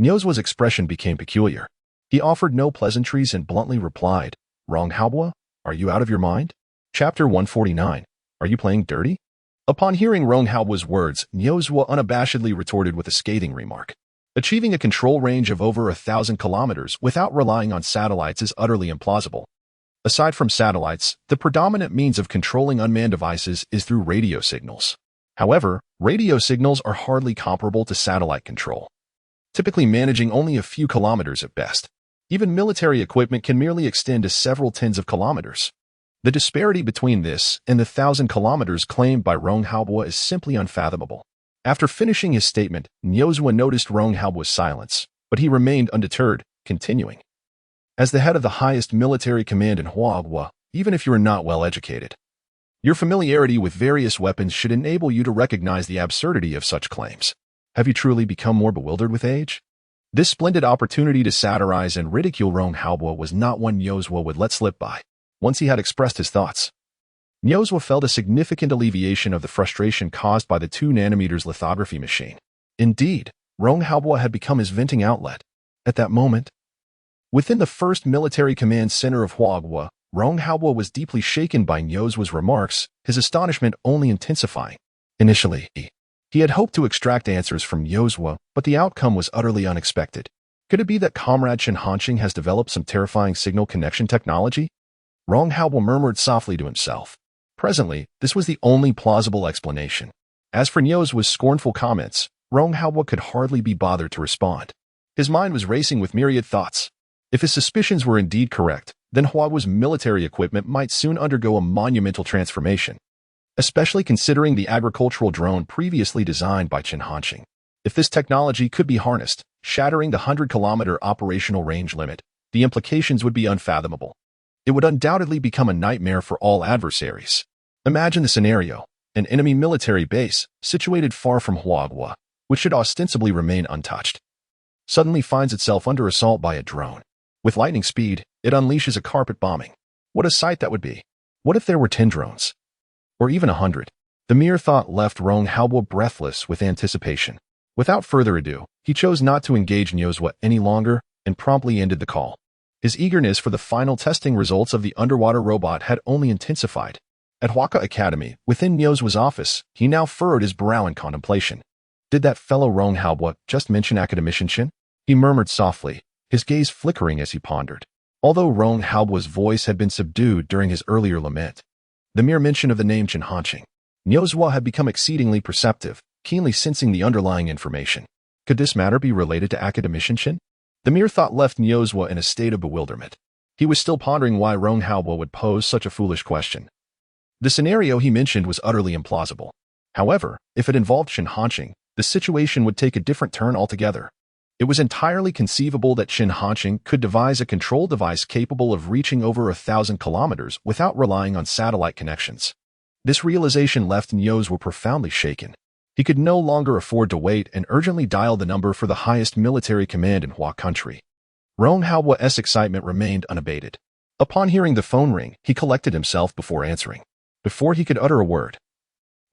Nyozwa's expression became peculiar. He offered no pleasantries and bluntly replied, "Rong Haobo, are you out of your mind?" Chapter 149. Are you playing dirty? Upon hearing Rong Haobo's words, Nyozwa unabashedly retorted with a scathing remark. Achieving a control range of over 1,000 kilometers without relying on satellites is utterly implausible. Aside from satellites, the predominant means of controlling unmanned devices is through radio signals. However, radio signals are hardly comparable to satellite control, typically managing only a few kilometers at best. Even military equipment can merely extend to several tens of kilometers. The disparity between this and the 1,000 kilometers claimed by Rong Haobo is simply unfathomable. After finishing his statement, Nyozwa noticed Rong Haobo's silence, but he remained undeterred, continuing. As the head of the highest military command in Huagua, even if you are not well educated, your familiarity with various weapons should enable you to recognize the absurdity of such claims. Have you truly become more bewildered with age? This splendid opportunity to satirize and ridicule Rong Haobo was not one Nyozwa would let slip by. Once he had expressed his thoughts, Nyozwa felt a significant alleviation of the frustration caused by the 2nm lithography machine. Indeed, Rong Haobo had become his venting outlet. At that moment, within the first military command center of Huagua, Rong Haobo was deeply shaken by Nyozwa's remarks, his astonishment only intensifying. Initially, he had hoped to extract answers from Nyozwa, but the outcome was utterly unexpected. Could it be that Comrade Chen Hanqing has developed some terrifying signal connection technology? Rong Haobo murmured softly to himself. Presently, this was the only plausible explanation. As for Nyozwa's scornful comments, Rong Haobo could hardly be bothered to respond. His mind was racing with myriad thoughts. If his suspicions were indeed correct, then Huawei's military equipment might soon undergo a monumental transformation, especially considering the agricultural drone previously designed by Chen Hanqing. If this technology could be harnessed, shattering the 100-kilometer operational range limit, the implications would be unfathomable. It would undoubtedly become a nightmare for all adversaries. Imagine the scenario: an enemy military base, situated far from Huawei, which should ostensibly remain untouched, suddenly finds itself under assault by a drone. With lightning speed, it unleashes a carpet bombing. What a sight that would be! What if there were 10 drones? Or even 100? The mere thought left Rong Haobo breathless with anticipation. Without further ado, he chose not to engage Nyozwa any longer and promptly ended the call. His eagerness for the final testing results of the underwater robot had only intensified. At Huaka Academy, within Nyozwa's office, he now furrowed his brow in contemplation. Did that fellow Rong Haobo just mention academician Shin? He murmured softly, his gaze flickering as he pondered. Although Rong Haobo's voice had been subdued during his earlier lament, the mere mention of the name Chen Hanqing, Nyozwa had become exceedingly perceptive, keenly sensing the underlying information. Could this matter be related to academician Shin? The mere thought left Nyozwa in a state of bewilderment. He was still pondering why Rong Haobo would pose such a foolish question. The scenario he mentioned was utterly implausible. However, if it involved Chen Hanqing, the situation would take a different turn altogether. It was entirely conceivable that Chen Hanqing could devise a control device capable of reaching over 1,000 kilometers without relying on satellite connections. This realization left Nyozwa profoundly shaken. He could no longer afford to wait and urgently dialed the number for the highest military command in Hua country. Rong Haobo's excitement remained unabated. Upon hearing the phone ring, he collected himself before answering. Before he could utter a word,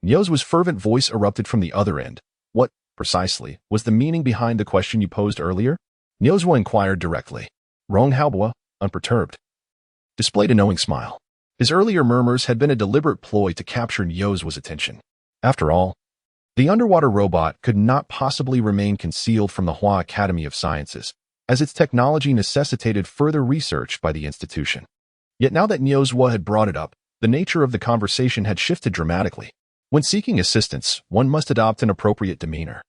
Nyozwa's fervent voice erupted from the other end. What, precisely, was the meaning behind the question you posed earlier? Nyozwa inquired directly. Rong Haobo, unperturbed, displayed a knowing smile. His earlier murmurs had been a deliberate ploy to capture Nyozwa's attention. After all, the underwater robot could not possibly remain concealed from the Hua Academy of Sciences, as its technology necessitated further research by the institution. Yet now that Nyozwa had brought it up, the nature of the conversation had shifted dramatically. When seeking assistance, one must adopt an appropriate demeanor.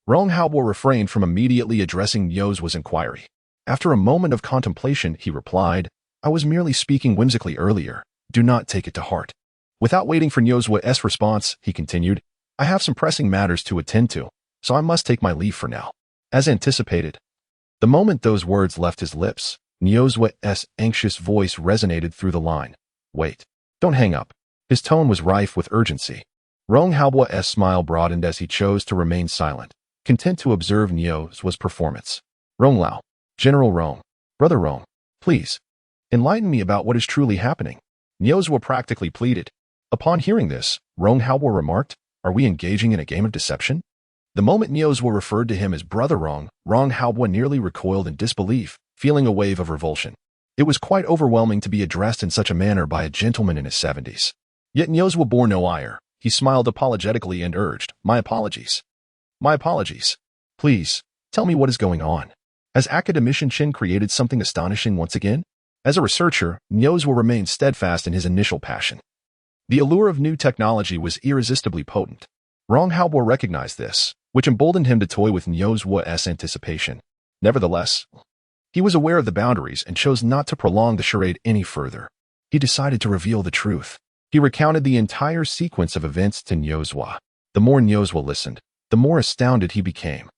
Rong Haobo refrained from immediately addressing Nyozwa's inquiry. After a moment of contemplation, he replied, I was merely speaking whimsically earlier. Do not take it to heart. Without waiting for Nyozwa's response, he continued, I have some pressing matters to attend to, so I must take my leave for now. As anticipated, the moment those words left his lips, Nyozwa's anxious voice resonated through the line. Wait. Don't hang up. His tone was rife with urgency. Rong Haobo's smile broadened as he chose to remain silent, content to observe Nyozwa's performance. Rong Lao, General Rong, Brother Rong, please, enlighten me about what is truly happening. Nyozwa practically pleaded. Upon hearing this, Rong Haobo remarked, Are we engaging in a game of deception? The moment Nyozwa referred to him as Brother Rong, Rong Haobo nearly recoiled in disbelief, feeling a wave of revulsion. It was quite overwhelming to be addressed in such a manner by a gentleman in his 70s. Yet Nyozwa bore no ire. He smiled apologetically and urged, My apologies. My apologies. Please, tell me what is going on. Has academician Chen created something astonishing once again? As a researcher, Nyozwa remained steadfast in his initial passion. The allure of new technology was irresistibly potent. Rong Haobo recognized this, which emboldened him to toy with Nyozwa's anticipation. Nevertheless, he was aware of the boundaries and chose not to prolong the charade any further. He decided to reveal the truth. He recounted the entire sequence of events to Nyozwa. The more Nyozwa listened, the more astounded he became,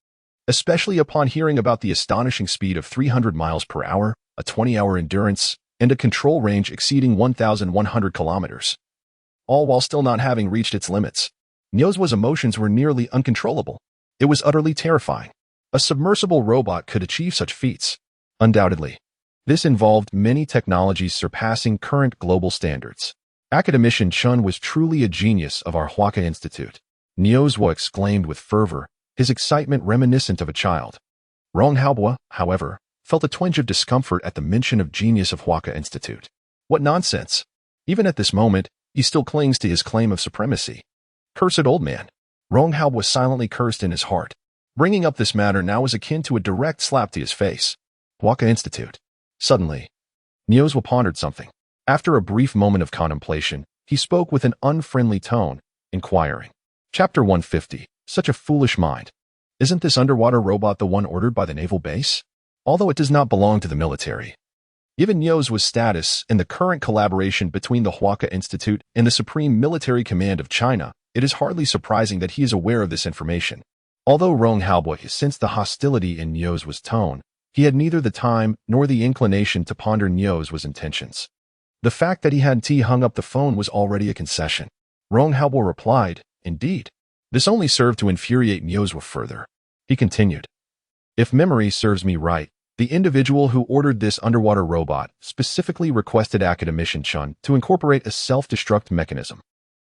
especially upon hearing about the astonishing speed of 300 miles per hour, a 20-hour endurance, and a control range exceeding 1,100 kilometers, all while still not having reached its limits. Nyozwa's emotions were nearly uncontrollable. It was utterly terrifying. A submersible robot could achieve such feats. Undoubtedly, this involved many technologies surpassing current global standards. Academician Chen was truly a genius of our Huaka Institute. Nyozwa exclaimed with fervor, his excitement reminiscent of a child. Rong Haobo, however, felt a twinge of discomfort at the mention of genius of Huaka Institute. What nonsense! Even at this moment, he still clings to his claim of supremacy. Cursed old man. Rong Haobo silently cursed in his heart. Bringing up this matter now was akin to a direct slap to his face. Huaka Institute. Suddenly, Nyozwa pondered something. After a brief moment of contemplation, he spoke with an unfriendly tone, inquiring. Chapter 150. Such a foolish mind. Isn't this underwater robot the one ordered by the naval base? Although it does not belong to the military. Given Niu's status in the current collaboration between the Huaka Institute and the Supreme Military Command of China, it is hardly surprising that he is aware of this information. Although Rong Haobo sensed the hostility in Niu's tone, he had neither the time nor the inclination to ponder Niu's intentions. The fact that he hadn't hung up the phone was already a concession. Rong Haobo replied, "Indeed." This only served to infuriate Niu further. He continued, "If memory serves me right, the individual who ordered this underwater robot specifically requested Academician-Chun to incorporate a self-destruct mechanism.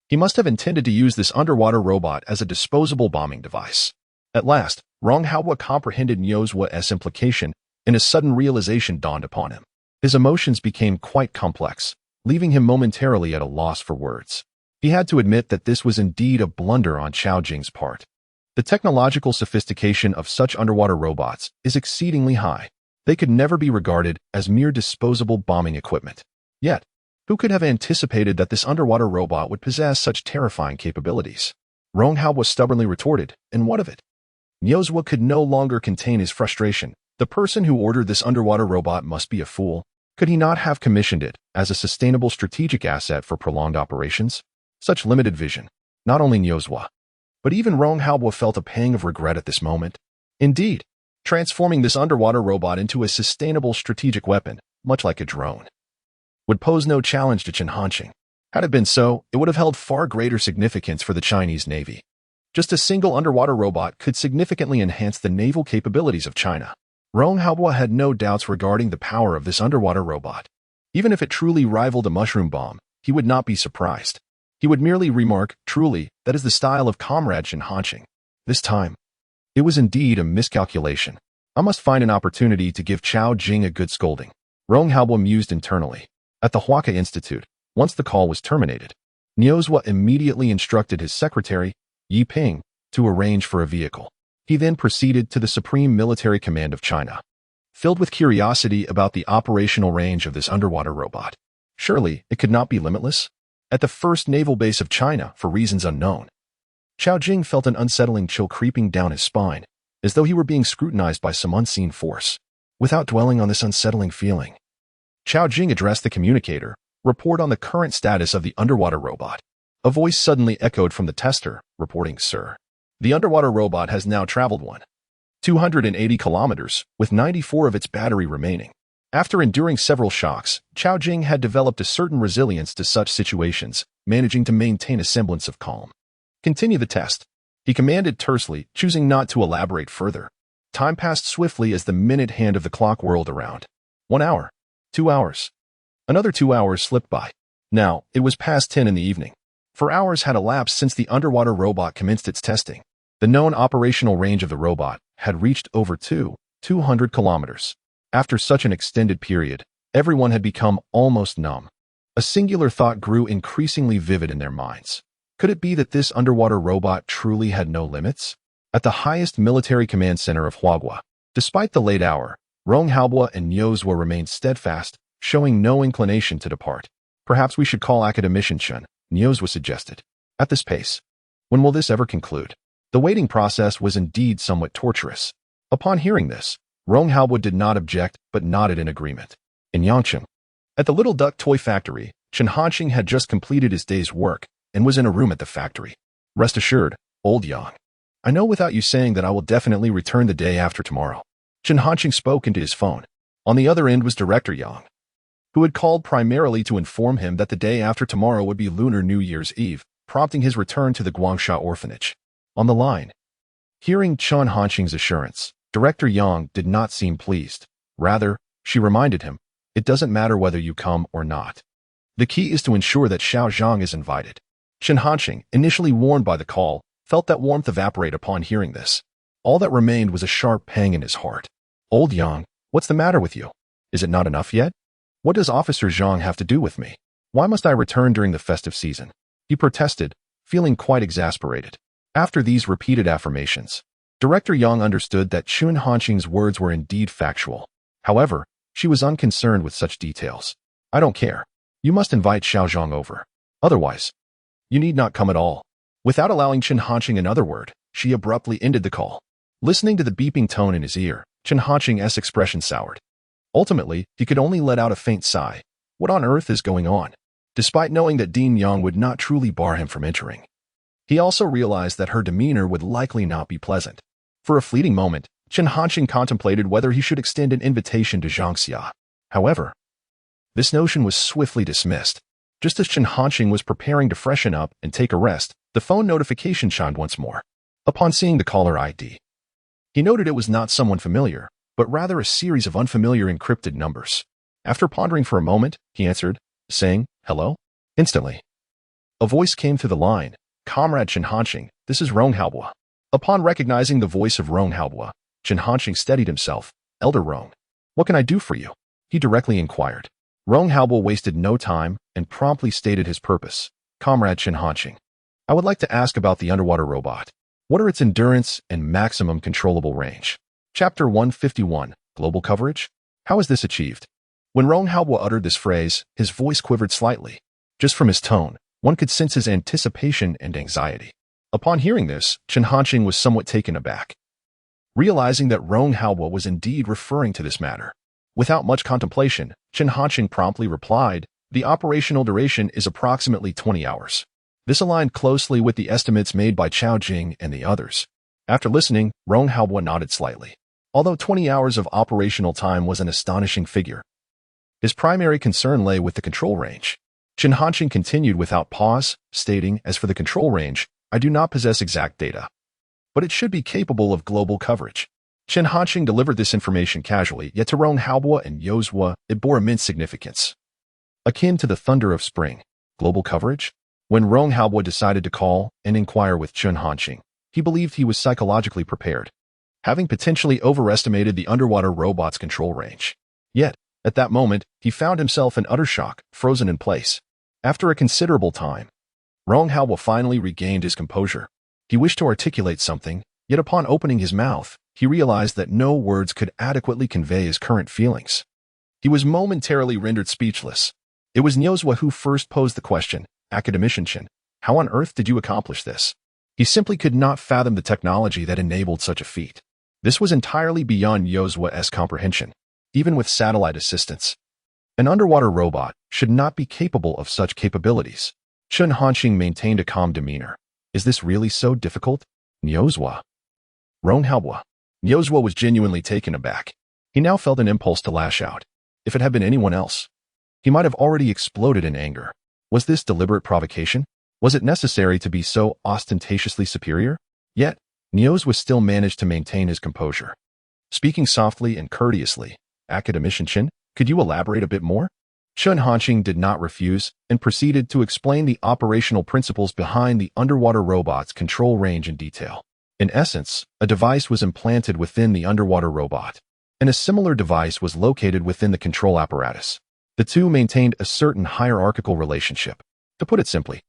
He must have intended to use this underwater robot as a disposable bombing device." At last, Rong Haobo comprehended Niu's implication, and a sudden realization dawned upon him. His emotions became quite complex, leaving him momentarily at a loss for words. He had to admit that this was indeed a blunder on Qiao Jing's part. The technological sophistication of such underwater robots is exceedingly high. They could never be regarded as mere disposable bombing equipment. Yet, who could have anticipated that this underwater robot would possess such terrifying capabilities? Rong Haobo stubbornly retorted, "And what of it?" Niu could no longer contain his frustration. The person who ordered this underwater robot must be a fool. Could he not have commissioned it as a sustainable strategic asset for prolonged operations? Such limited vision. Not only Niu, but even Rong Haobo felt a pang of regret at this moment. Indeed, transforming this underwater robot into a sustainable strategic weapon, much like a drone, would pose no challenge to Chen Hanqing. Had it been so, it would have held far greater significance for the Chinese Navy. Just a single underwater robot could significantly enhance the naval capabilities of China. Rong Haobo had no doubts regarding the power of this underwater robot. Even if it truly rivaled a mushroom bomb, he would not be surprised. He would merely remark, "Truly, that is the style of Comrade Chen Hanqing." This time, it was indeed a miscalculation. I must find an opportunity to give Qiao Jing a good scolding. Rong Haobo mused internally. At the Huaka Institute, once the call was terminated, Niu immediately instructed his secretary, Yi Ping, to arrange for a vehicle. He then proceeded to the Supreme Military Command of China, filled with curiosity about the operational range of this underwater robot. Surely, it could not be limitless? At the first naval base of China, for reasons unknown, Qiao Jing felt an unsettling chill creeping down his spine, as though he were being scrutinized by some unseen force. Without dwelling on this unsettling feeling, Qiao Jing addressed the communicator, "Report on the current status of the underwater robot." A voice suddenly echoed from the tester, reporting, "Sir, the underwater robot has now traveled 280 kilometers, with 94 of its battery remaining." After enduring several shocks, Qiao Jing had developed a certain resilience to such situations, managing to maintain a semblance of calm. "Continue the test," he commanded tersely, choosing not to elaborate further. Time passed swiftly as the minute hand of the clock whirled around. 1 hour. 2 hours. Another 2 hours slipped by. Now, it was past 10 in the evening. 4 hours had elapsed since the underwater robot commenced its testing. The known operational range of the robot had reached over 200 kilometers. After such an extended period, everyone had become almost numb. A singular thought grew increasingly vivid in their minds. Could it be that this underwater robot truly had no limits? At the highest military command center of Huagua, despite the late hour, Rong Haobo and Niu remained steadfast, showing no inclination to depart. "Perhaps we should call Academician-Chun," Niu suggested. "At this pace, when will this ever conclude?" The waiting process was indeed somewhat torturous. Upon hearing this, Rong Haobo did not object but nodded in agreement. In Yangcheng, at the Little Duck Toy Factory, Chen Hanqing had just completed his day's work and was in a room at the factory. "Rest assured, old Yang. I know without you saying that I will definitely return the day after tomorrow." Chen Hanqing spoke into his phone. On the other end was Director Yang, who had called primarily to inform him that the day after tomorrow would be Lunar New Year's Eve, prompting his return to the Guangsha orphanage. On the line, hearing Chen Hanqing's assurance, Director Yang did not seem pleased. Rather, she reminded him, "It doesn't matter whether you come or not. The key is to ensure that Xiao Zhang is invited." Chen Hanqing, initially warned by the call, felt that warmth evaporate upon hearing this. All that remained was a sharp pang in his heart. "Old Yang, what's the matter with you? Is it not enough yet? What does Officer Zhang have to do with me? Why must I return during the festive season?" He protested, feeling quite exasperated. After these repeated affirmations, Director Yang understood that Chen Hanqing's words were indeed factual. However, she was unconcerned with such details. "I don't care. You must invite Xiao Zhang over. Otherwise, you need not come at all." Without allowing Chen Hanqing another word, she abruptly ended the call. Listening to the beeping tone in his ear, Chen Hanqing's expression soured. Ultimately, he could only let out a faint sigh. What on earth is going on? Despite knowing that Dean Yang would not truly bar him from entering. He also realized that her demeanor would likely not be pleasant. For a fleeting moment, Chen Hanqing contemplated whether he should extend an invitation to Zhang Xia. However, this notion was swiftly dismissed. Just as Chen Hanqing was preparing to freshen up and take a rest, the phone notification chimed once more. Upon seeing the caller ID, he noted it was not someone familiar, but rather a series of unfamiliar encrypted numbers. After pondering for a moment, he answered, saying, "Hello?" Instantly, a voice came through the line. "Comrade Chen Hanqing, this is Rong Haobua." Upon recognizing the voice of Rong Haobua, Chen Hanqing steadied himself. "Elder Rong, what can I do for you?" he directly inquired. Rong Haobua wasted no time and promptly stated his purpose. "Comrade Chen Hanqing, I would like to ask about the underwater robot. What are its endurance and maximum controllable range?" Chapter 151, Global Coverage? How is this achieved? When Rong Haobua uttered this phrase, his voice quivered slightly. Just from his tone, one could sense his anticipation and anxiety. Upon hearing this, Chen Hanqing was somewhat taken aback, realizing that Rong Haobua was indeed referring to this matter. Without much contemplation, Chen Hanqing promptly replied, "The operational duration is approximately 20 hours. This aligned closely with the estimates made by Chao Jing and the others. After listening, Rong Haobua nodded slightly. Although 20 hours of operational time was an astonishing figure, his primary concern lay with the control range. Chen Hanqing continued without pause, stating, "As for the control range, I do not possess exact data, but it should be capable of global coverage." Chen Hanqing delivered this information casually, yet to Rong Haobua and Yozhua, it bore immense significance. Akin to the thunder of spring. Global coverage? When Rong Haobua decided to call and inquire with Chen Hanqing, he believed he was psychologically prepared, having potentially overestimated the underwater robot's control range. Yet, at that moment, he found himself in utter shock, frozen in place. After a considerable time, Rong Haobua finally regained his composure. He wished to articulate something, yet upon opening his mouth, he realized that no words could adequately convey his current feelings. He was momentarily rendered speechless. It was Nyozwa who first posed the question, "Academician, how on earth did you accomplish this?" He simply could not fathom the technology that enabled such a feat. This was entirely beyond Yozwa's comprehension. Even with satellite assistance, an underwater robot should not be capable of such capabilities. Chen Hanqing maintained a calm demeanor. "Is this really so difficult?" Nyozwa. Rong Haobua. Nyozwa was genuinely taken aback. He now felt an impulse to lash out. If it had been anyone else, he might have already exploded in anger. Was this deliberate provocation? Was it necessary to be so ostentatiously superior? Yet, Nyozwa still managed to maintain his composure. Speaking softly and courteously, "Academician, could you elaborate a bit more?" Chen Hanqing did not refuse and proceeded to explain the operational principles behind the underwater robot's control range in detail. In essence, a device was implanted within the underwater robot, and a similar device was located within the control apparatus. The two maintained a certain hierarchical relationship. To put it simply,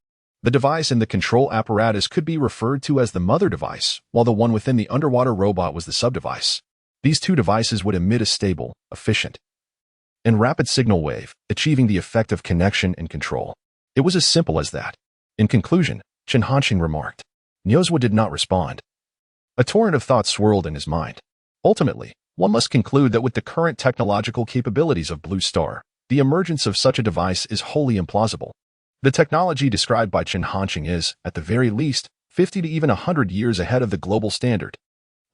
the device in the control apparatus could be referred to as the mother device, while the one within the underwater robot was the subdevice. These two devices would emit a stable, efficient, and rapid signal wave, achieving the effect of connection and control. It was as simple as that. In conclusion, Chen Hanqing remarked. Nyozwa did not respond. A torrent of thoughts swirled in his mind. Ultimately, one must conclude that with the current technological capabilities of Blue Star, the emergence of such a device is wholly implausible. The technology described by Chen Hanqing is, at the very least, 50 to even 100 years ahead of the global standard.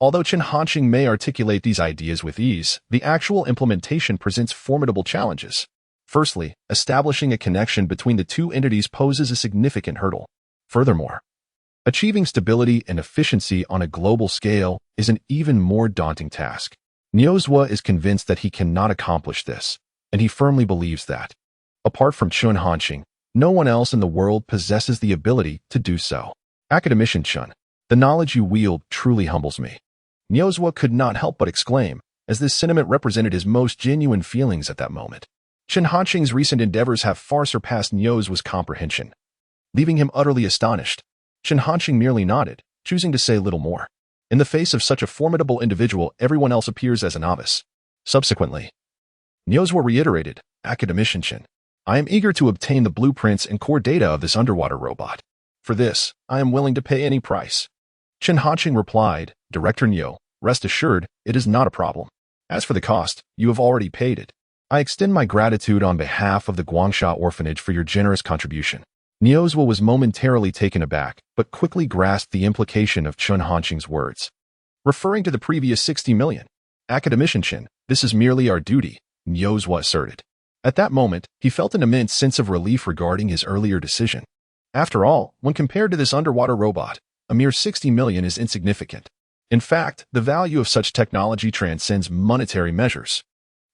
Although Chen Hanqing may articulate these ideas with ease, the actual implementation presents formidable challenges. Firstly, establishing a connection between the two entities poses a significant hurdle. Furthermore, achieving stability and efficiency on a global scale is an even more daunting task. Nyozwa is convinced that he cannot accomplish this, and he firmly believes that, apart from Chen Hanqing, no one else in the world possesses the ability to do so. Academician Chen, the knowledge you wield truly humbles me. Nyozwa could not help but exclaim, as this sentiment represented his most genuine feelings at that moment. Chen Hanqing's recent endeavors have far surpassed Nyozwa's comprehension, leaving him utterly astonished. Chen Hanqing merely nodded, choosing to say little more. In the face of such a formidable individual, everyone else appears as a novice. Subsequently, Nyozwa reiterated, "Academician Chen, I am eager to obtain the blueprints and core data of this underwater robot. For this, I am willing to pay any price." Chen Hanqing replied, "Director Nyo, Rest assured, it is not a problem. As for the cost, you have already paid it. I extend my gratitude on behalf of the Guangsha Orphanage for your generous contribution. Niozwa was momentarily taken aback, but quickly grasped the implication of Chun Hanqing's words. Referring to the previous 60 million. Academician, this is merely our duty, Niozwa asserted. At that moment, he felt an immense sense of relief regarding his earlier decision. After all, when compared to this underwater robot, a mere 60 million is insignificant. In fact, the value of such technology transcends monetary measures.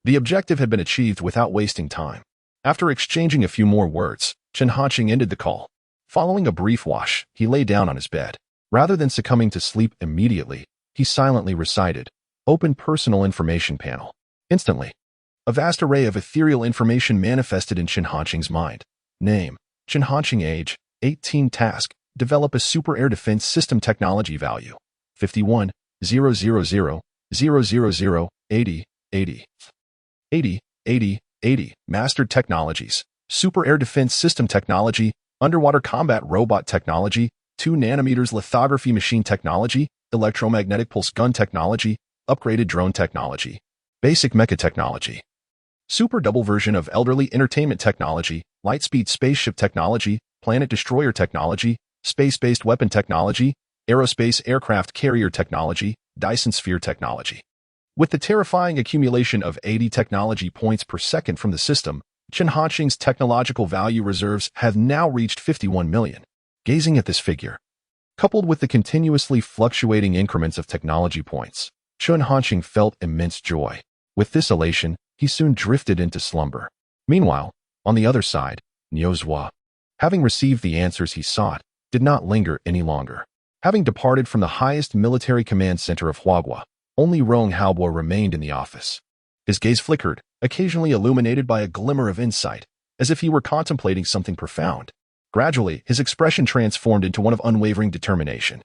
The objective had been achieved without wasting time. After exchanging a few more words, Chun Hanqing ended the call. Following a brief wash, he lay down on his bed. Rather than succumbing to sleep immediately, he silently recited, "Open personal information panel." Instantly, a vast array of ethereal information manifested in Chun Hanqing's mind. Name, Chun Hanqing. Age, 18. Task, develop a super air defense system. Technology value, 51,000,000, 80, 80. 80, 80, 80. Mastered technologies, super air defense system technology, underwater combat robot technology, 2 nanometers lithography machine technology, electromagnetic pulse gun technology, upgraded drone technology, basic mecha technology, super double version of elderly entertainment technology, lightspeed spaceship technology, planet destroyer technology, space-based weapon technology, aerospace aircraft carrier technology, Dyson sphere technology. With the terrifying accumulation of 80 technology points per second from the system, Chun Hanqing's technological value reserves have now reached 51 million. Gazing at this figure, coupled with the continuously fluctuating increments of technology points, Chun Hanqing felt immense joy. With this elation, he soon drifted into slumber. Meanwhile, on the other side, Niozwa, having received the answers he sought, did not linger any longer. Having departed from the highest military command center of Huagua, only Rong Haobo remained in the office. His gaze flickered, occasionally illuminated by a glimmer of insight, as if he were contemplating something profound. Gradually, his expression transformed into one of unwavering determination.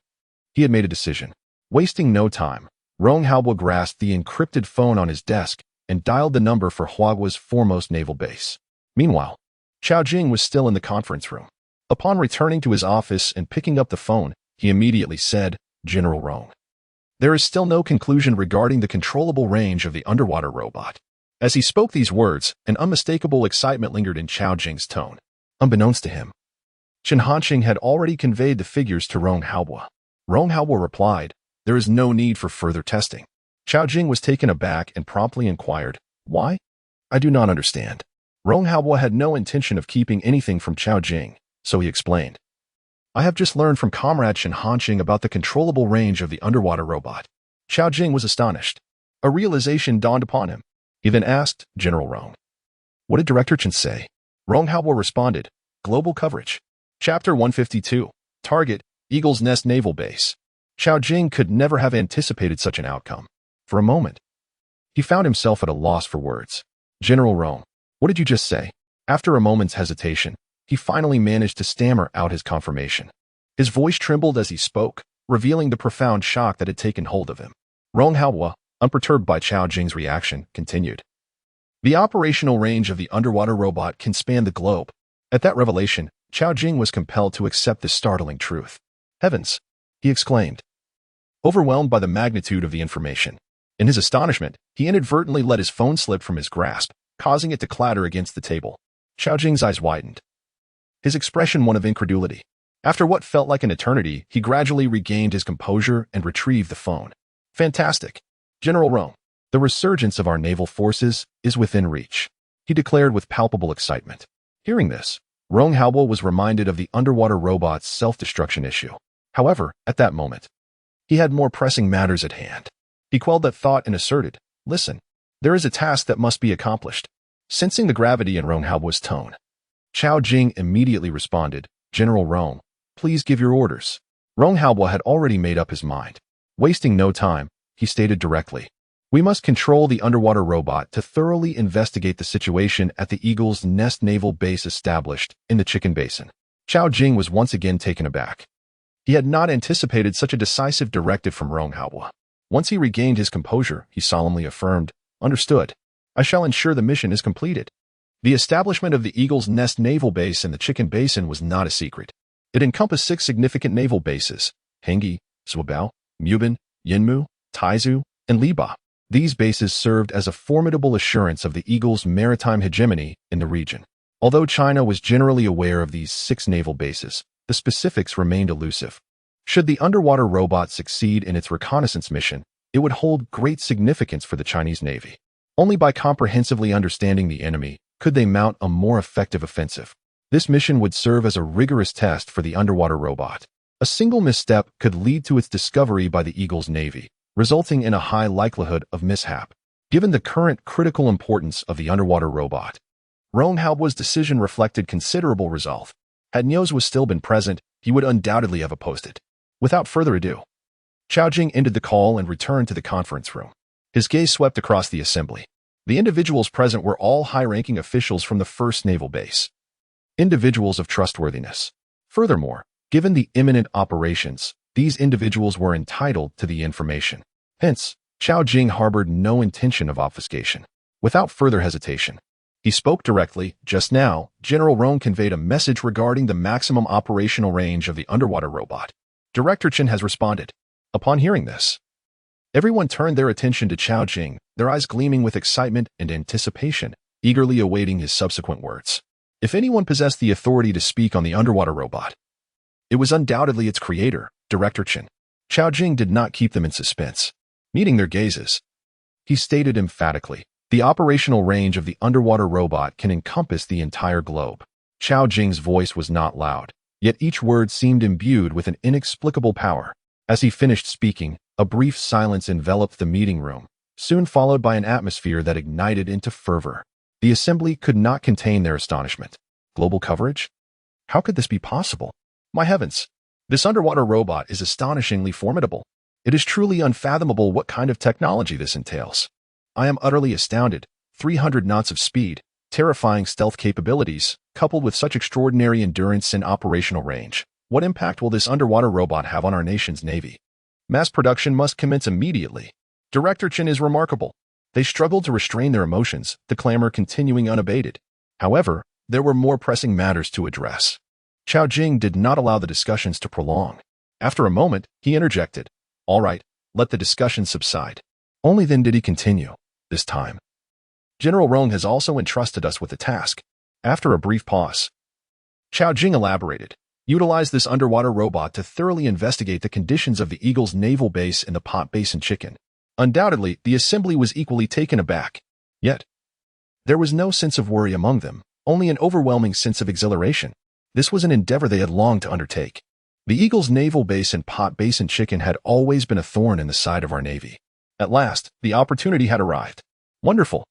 He had made a decision. Wasting no time, Rong Haobo grasped the encrypted phone on his desk and dialed the number for Huagua's foremost naval base. Meanwhile, Chao Jing was still in the conference room. Upon returning to his office and picking up the phone, he immediately said, "General Rong, there is still no conclusion regarding the controllable range of the underwater robot." As he spoke these words, an unmistakable excitement lingered in Chao Jing's tone. Unbeknownst to him, Chun Hanqing had already conveyed the figures to Rong Haobo. Rong Haobo replied, "There is no need for further testing." Chao Jing was taken aback and promptly inquired, "Why?" "I do not understand." Rong Haobo had no intention of keeping anything from Chao Jing, so he explained, "I have just learned from Comrade Chun Hanqing about the controllable range of the underwater robot." Chao Jing was astonished. A realization dawned upon him. He then asked, "General Rong, what did Director Chen say?" Rong Haobo responded, "Global coverage. Chapter 152. Target, Eagle's Nest Naval Base." Chao Jing could never have anticipated such an outcome. For a moment, he found himself at a loss for words. "General Rong, what did you just say?" After a moment's hesitation, he finally managed to stammer out his confirmation. His voice trembled as he spoke, revealing the profound shock that had taken hold of him. Rong Haobo, unperturbed by Chao Jing's reaction, continued, "The operational range of the underwater robot can span the globe." At that revelation, Chao Jing was compelled to accept this startling truth. "Heavens!" he exclaimed, overwhelmed by the magnitude of the information. In his astonishment, he inadvertently let his phone slip from his grasp, causing it to clatter against the table. Chao Jing's eyes widened, his expression one of incredulity. After what felt like an eternity, he gradually regained his composure and retrieved the phone. "Fantastic. General Rong, the resurgence of our naval forces is within reach," he declared with palpable excitement. Hearing this, Rong Haobo was reminded of the underwater robot's self-destruction issue. However, at that moment, he had more pressing matters at hand. He quelled that thought and asserted, "Listen, there is a task that must be accomplished." Sensing the gravity in Rong Haobo's tone, Chao Jing immediately responded, "General Rong, please give your orders." Rong Haobo had already made up his mind. Wasting no time, he stated directly, "We must control the underwater robot to thoroughly investigate the situation at the Eagle's Nest Naval Base established in the Chicken Basin." Chao Jing was once again taken aback. He had not anticipated such a decisive directive from Rong Haobo. Once he regained his composure, he solemnly affirmed, "Understood. I shall ensure the mission is completed." The establishment of the Eagle's Nest Naval Base in the Chicken Basin was not a secret. It encompassed 6 significant naval bases: Hengi, Swabao, Mubin, Yinmu, Taizu, and Liba. These bases served as a formidable assurance of the Eagle's maritime hegemony in the region. Although China was generally aware of these 6 naval bases, the specifics remained elusive. Should the underwater robot succeed in its reconnaissance mission, it would hold great significance for the Chinese Navy. Only by comprehensively understanding the enemy could they mount a more effective offensive. This mission would serve as a rigorous test for the underwater robot. A single misstep could lead to its discovery by the Eagle's Navy, resulting in a high likelihood of mishap. Given the current critical importance of the underwater robot, Rong Hao's decision reflected considerable resolve. Had Niu's was still been present, he would undoubtedly have opposed it. Without further ado, Chao Jing ended the call and returned to the conference room. His gaze swept across the assembly. The individuals present were all high-ranking officials from the 1st Naval Base. Individuals of trustworthiness. Furthermore, given the imminent operations, these individuals were entitled to the information. Hence, Chao Jing harbored no intention of obfuscation. Without further hesitation, he spoke directly. Just now, General Rong conveyed a message regarding the maximum operational range of the underwater robot. Director Chen has responded. Upon hearing this, everyone turned their attention to Chao Jing, their eyes gleaming with excitement and anticipation, eagerly awaiting his subsequent words. If anyone possessed the authority to speak on the underwater robot, it was undoubtedly its creator, Director Chen. Chao Jing did not keep them in suspense. Meeting their gazes, he stated emphatically, the operational range of the underwater robot can encompass the entire globe. Chao Jing's voice was not loud, yet each word seemed imbued with an inexplicable power. As he finished speaking, a brief silence enveloped the meeting room, soon followed by an atmosphere that ignited into fervor. The assembly could not contain their astonishment. Global coverage? How could this be possible? My heavens! This underwater robot is astonishingly formidable. It is truly unfathomable what kind of technology this entails. I am utterly astounded. 300 knots of speed, terrifying stealth capabilities, coupled with such extraordinary endurance and operational range. What impact will this underwater robot have on our nation's Navy? Mass production must commence immediately. Director Chen is remarkable. They struggled to restrain their emotions, the clamor continuing unabated. However, there were more pressing matters to address. Chao Jing did not allow the discussions to prolong. After a moment, he interjected. All right, let the discussion subside. Only then did he continue. This time, General Rong has also entrusted us with a task. After a brief pause, Chao Jing elaborated. Utilize this underwater robot to thoroughly investigate the conditions of the Eagle's naval base in the Pot Basin Chicken. Undoubtedly, the assembly was equally taken aback. Yet, there was no sense of worry among them, only an overwhelming sense of exhilaration. This was an endeavor they had longed to undertake. The Eagle's naval base in Pot Basin Chicken had always been a thorn in the side of our Navy. At last, the opportunity had arrived. Wonderful.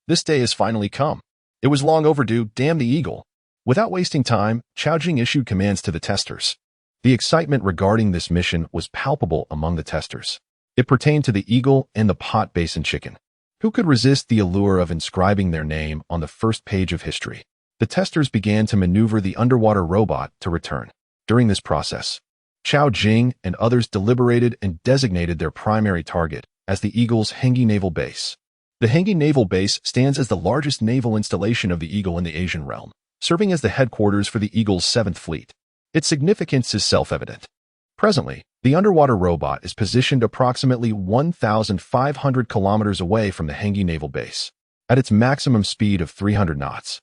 This day has finally come. It was long overdue, damn the Eagle. Without wasting time, Chao Jing issued commands to the testers. The excitement regarding this mission was palpable among the testers. It pertained to the Eagle and the Pot Basin Chicken. Who could resist the allure of inscribing their name on the first page of history? The testers began to maneuver the underwater robot to return. During this process, Chao Jing and others deliberated and designated their primary target as the Eagle's Hengi Naval Base. The Hengi Naval Base stands as the largest naval installation of the Eagle in the Asian realm, serving as the headquarters for the Eagle's 7th Fleet. Its significance is self-evident. Presently, the underwater robot is positioned approximately 1,500 kilometers away from the Hengi Naval Base, at its maximum speed of 300 knots.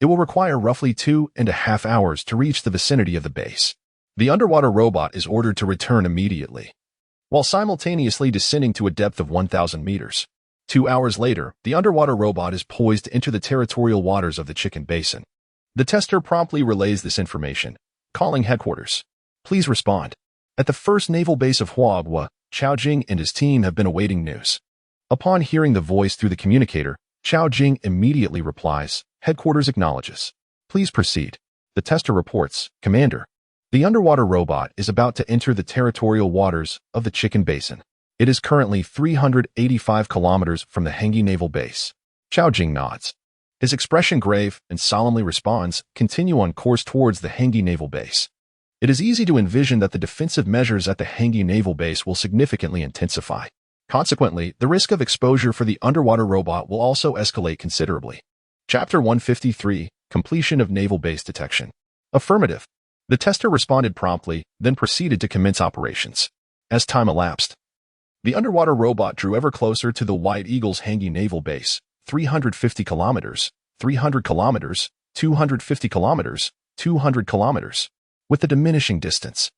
It will require roughly 2.5 hours to reach the vicinity of the base. The underwater robot is ordered to return immediately, while simultaneously descending to a depth of 1,000 meters. 2 hours later, the underwater robot is poised to enter the territorial waters of the Chicken Basin. The tester promptly relays this information, calling headquarters. Please respond. At the first naval base of Huagua, Chao Jing and his team have been awaiting news. Upon hearing the voice through the communicator, Chao Jing immediately replies, Headquarters acknowledges. Please proceed. The tester reports, Commander, the underwater robot is about to enter the territorial waters of the Chicken Basin. It is currently 385 kilometers from the Hengi Naval Base. Chao Jing nods. His expression grave and solemnly responds, continue on course towards the Hengi Naval Base. It is easy to envision that the defensive measures at the Hengi Naval Base will significantly intensify. Consequently, the risk of exposure for the underwater robot will also escalate considerably. Chapter 153, Completion of Naval Base Detection. Affirmative. The tester responded promptly, then proceeded to commence operations. As time elapsed, The underwater robot drew ever closer to the White Eagle's hanging naval base, 350 kilometers, 300 kilometers, 250 kilometers, 200 kilometers. With the diminishing distance,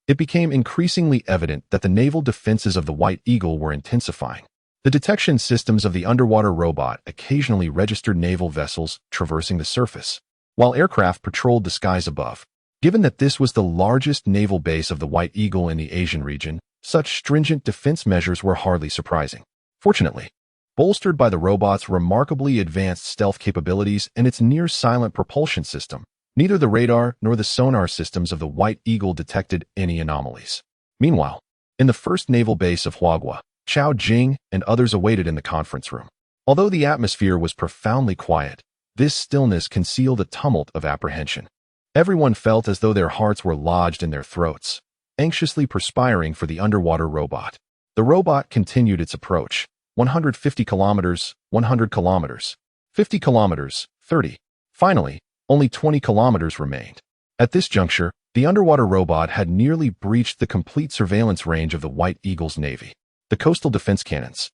it became increasingly evident that the naval defenses of the White Eagle were intensifying. The detection systems of the underwater robot occasionally registered naval vessels traversing the surface, while aircraft patrolled the skies above. Given that this was the largest naval base of the White Eagle in the Asian region, such stringent defense measures were hardly surprising. Fortunately, bolstered by the robot's remarkably advanced stealth capabilities and its near-silent propulsion system, neither the radar nor the sonar systems of the White Eagle detected any anomalies. Meanwhile, in the first naval base of Huagua, Chao Jing and others awaited in the conference room. Although the atmosphere was profoundly quiet, this stillness concealed a tumult of apprehension. Everyone felt as though their hearts were lodged in their throats, anxiously perspiring for the underwater robot. The robot continued its approach. 150 kilometers, 100 kilometers, 50 kilometers, 30. Finally, only 20 kilometers remained. At this juncture, the underwater robot had nearly breached the complete surveillance range of the White Eagle's navy. The coastal defense cannons,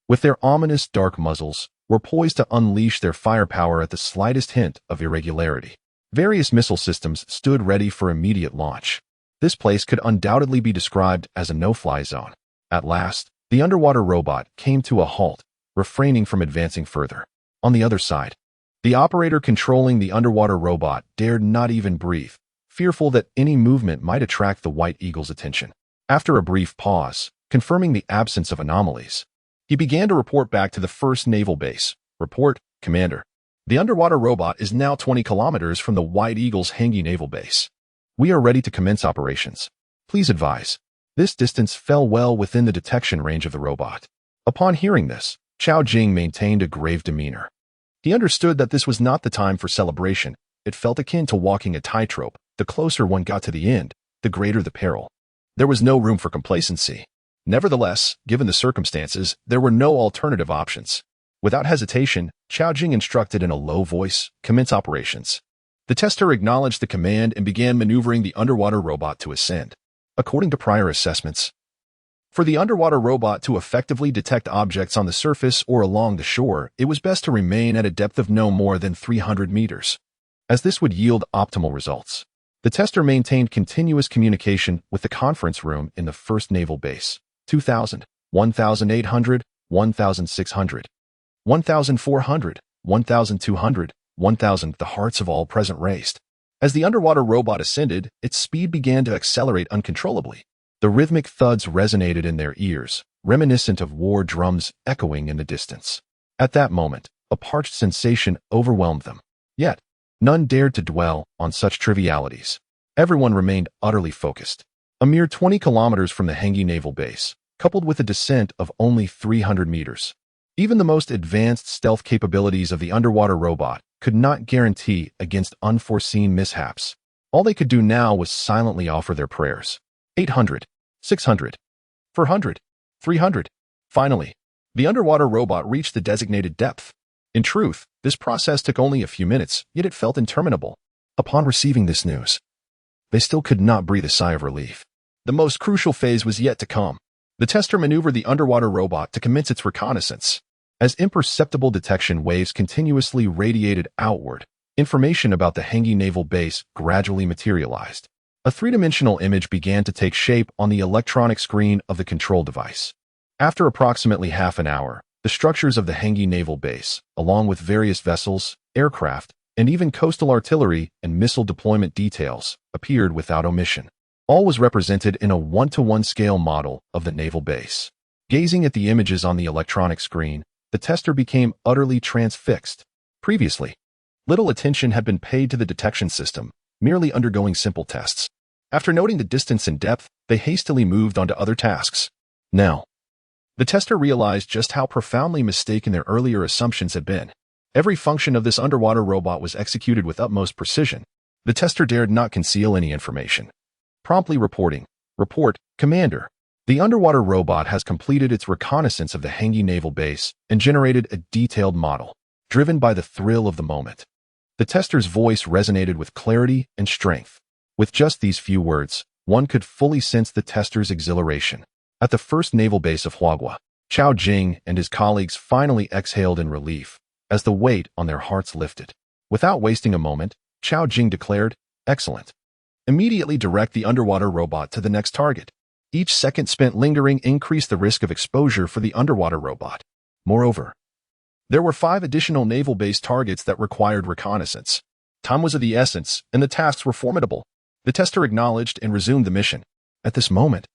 with their ominous dark muzzles, were poised to unleash their firepower at the slightest hint of irregularity. Various missile systems stood ready for immediate launch. This place could undoubtedly be described as a no-fly zone. At last, the underwater robot came to a halt, refraining from advancing further. On the other side, the operator controlling the underwater robot dared not even breathe, fearful that any movement might attract the White Eagle's attention. After a brief pause, confirming the absence of anomalies, he began to report back to the first naval base. Report, Commander. The underwater robot is now 20 kilometers from the White Eagle's hanging naval base. We are ready to commence operations. Please advise. This distance fell well within the detection range of the robot. Upon hearing this, Chao Jing maintained a grave demeanor. He understood that this was not the time for celebration. It felt akin to walking a tightrope. The closer one got to the end, the greater the peril. There was no room for complacency. Nevertheless, given the circumstances, there were no alternative options. Without hesitation, Chao Jing instructed in a low voice, "Commence operations." The tester acknowledged the command and began maneuvering the underwater robot to ascend. According to prior assessments, for the underwater robot to effectively detect objects on the surface or along the shore, it was best to remain at a depth of no more than 300 meters, as this would yield optimal results. The tester maintained continuous communication with the conference room in the first naval base. 2,000, 1,800, 1,600, 1,400, 1,200, 1,000. The hearts of all present raced. As the underwater robot ascended, its speed began to accelerate uncontrollably. The rhythmic thuds resonated in their ears, reminiscent of war drums echoing in the distance. At that moment, a parched sensation overwhelmed them. Yet, none dared to dwell on such trivialities. Everyone remained utterly focused. A mere 20 kilometers from the hanging naval base, coupled with a descent of only 300 meters. Even the most advanced stealth capabilities of the underwater robot could not guarantee against unforeseen mishaps. All they could do now was silently offer their prayers. 800, 600, 400, 300. Finally, the underwater robot reached the designated depth. In truth, this process took only a few minutes, yet it felt interminable. Upon receiving this news, they still could not breathe a sigh of relief. The most crucial phase was yet to come. The tester maneuvered the underwater robot to commence its reconnaissance. As imperceptible detection waves continuously radiated outward, information about the hanging naval base gradually materialized. A three-dimensional image began to take shape on the electronic screen of the control device. After approximately half an hour, the structures of the hanging naval base, along with various vessels, aircraft, and even coastal artillery and missile deployment details, appeared without omission. All was represented in a one-to-one scale model of the naval base. Gazing at the images on the electronic screen, the tester became utterly transfixed. Previously, little attention had been paid to the detection system, merely undergoing simple tests. After noting the distance and depth, they hastily moved on to other tasks. Now, the tester realized just how profoundly mistaken their earlier assumptions had been. Every function of this underwater robot was executed with utmost precision. The tester dared not conceal any information. Promptly reporting, "Report, Commander. The underwater robot has completed its reconnaissance of the hanging naval base and generated a detailed model, driven by the thrill of the moment." The tester's voice resonated with clarity and strength. With just these few words, one could fully sense the tester's exhilaration. At the first naval base of Huagua, Chao Jing and his colleagues finally exhaled in relief as the weight on their hearts lifted. Without wasting a moment, Chao Jing declared, "Excellent. Immediately direct the underwater robot to the next target." Each second spent lingering increased the risk of exposure for the underwater robot. Moreover, there were 5 additional naval-based targets that required reconnaissance. Time was of the essence, and the tasks were formidable. The tester acknowledged and resumed the mission. At this moment,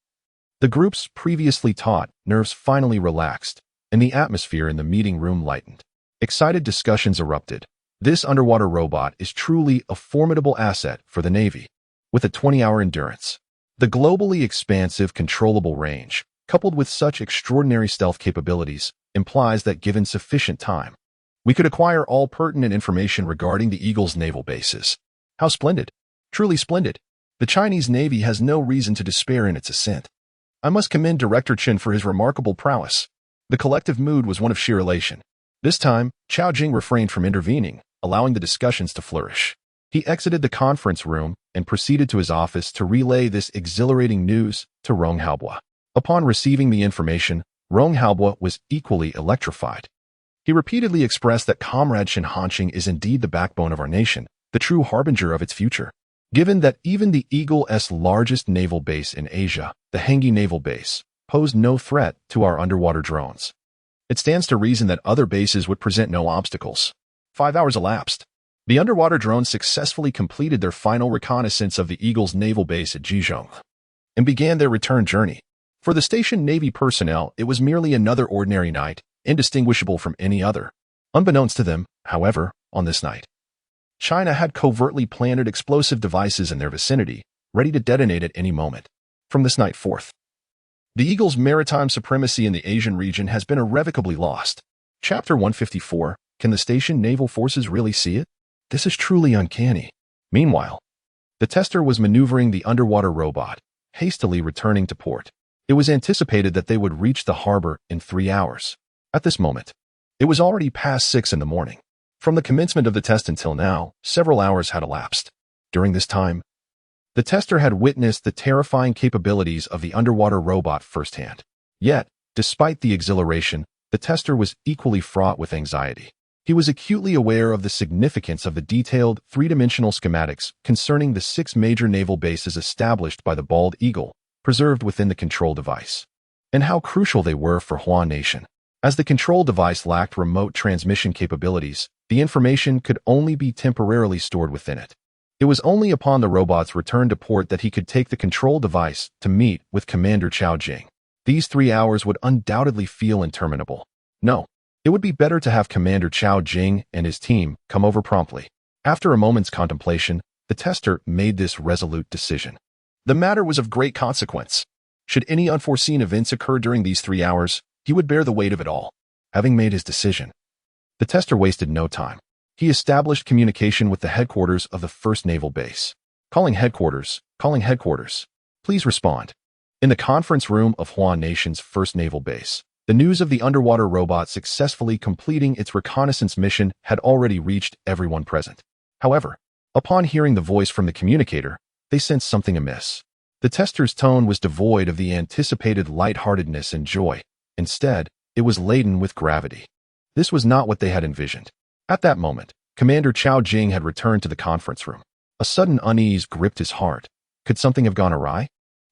the group's previously taut nerves finally relaxed, and the atmosphere in the meeting room lightened. Excited discussions erupted. This underwater robot is truly a formidable asset for the Navy. With a 20-hour endurance, the globally expansive controllable range, coupled with such extraordinary stealth capabilities, implies that given sufficient time, we could acquire all pertinent information regarding the Eagle's naval bases. How splendid! Truly splendid! The Chinese Navy has no reason to despair in its ascent. I must commend Director Chen for his remarkable prowess. The collective mood was one of sheer elation. This time, Chao Jing refrained from intervening, allowing the discussions to flourish. He exited the conference room and proceeded to his office to relay this exhilarating news to Rong Haobua. Upon receiving the information, Rong Haobua was equally electrified. He repeatedly expressed that Comrade Shen Hanqing is indeed the backbone of our nation, the true harbinger of its future. Given that even the Eagle's largest naval base in Asia, the Hengi Naval Base, posed no threat to our underwater drones, it stands to reason that other bases would present no obstacles. 5 hours elapsed. The underwater drones successfully completed their final reconnaissance of the Eagle's naval base at Jizhong and began their return journey. For the stationed Navy personnel, it was merely another ordinary night, indistinguishable from any other. Unbeknownst to them, however, on this night, China had covertly planted explosive devices in their vicinity, ready to detonate at any moment. From this night forth, the Eagle's maritime supremacy in the Asian region has been irrevocably lost. Chapter 154, Can the Stationed Naval Forces Really See It? This is truly uncanny. Meanwhile, the tester was maneuvering the underwater robot, hastily returning to port. It was anticipated that they would reach the harbor in 3 hours. At this moment, it was already past 6 in the morning. From the commencement of the test until now, several hours had elapsed. During this time, the tester had witnessed the terrifying capabilities of the underwater robot firsthand. Yet, despite the exhilaration, the tester was equally fraught with anxiety. He was acutely aware of the significance of the detailed, three-dimensional schematics concerning the 6 major naval bases established by the Bald Eagle, preserved within the control device, and how crucial they were for Hua Nation. As the control device lacked remote transmission capabilities, the information could only be temporarily stored within it. It was only upon the robot's return to port that he could take the control device to meet with Commander Chao Jing. These 3 hours would undoubtedly feel interminable. No, it would be better to have Commander Chao Jing and his team come over promptly. After a moment's contemplation, the tester made this resolute decision. The matter was of great consequence. Should any unforeseen events occur during these 3 hours, he would bear the weight of it all. Having made his decision, the tester wasted no time. He established communication with the headquarters of the first naval base. Calling headquarters. Please respond. In the conference room of Hua Nation's first naval base, the news of the underwater robot successfully completing its reconnaissance mission had already reached everyone present. However, upon hearing the voice from the communicator, they sensed something amiss. The tester's tone was devoid of the anticipated lightheartedness and joy. Instead, it was laden with gravity. This was not what they had envisioned. At that moment, Commander Chao Jing had returned to the conference room. A sudden unease gripped his heart. Could something have gone awry?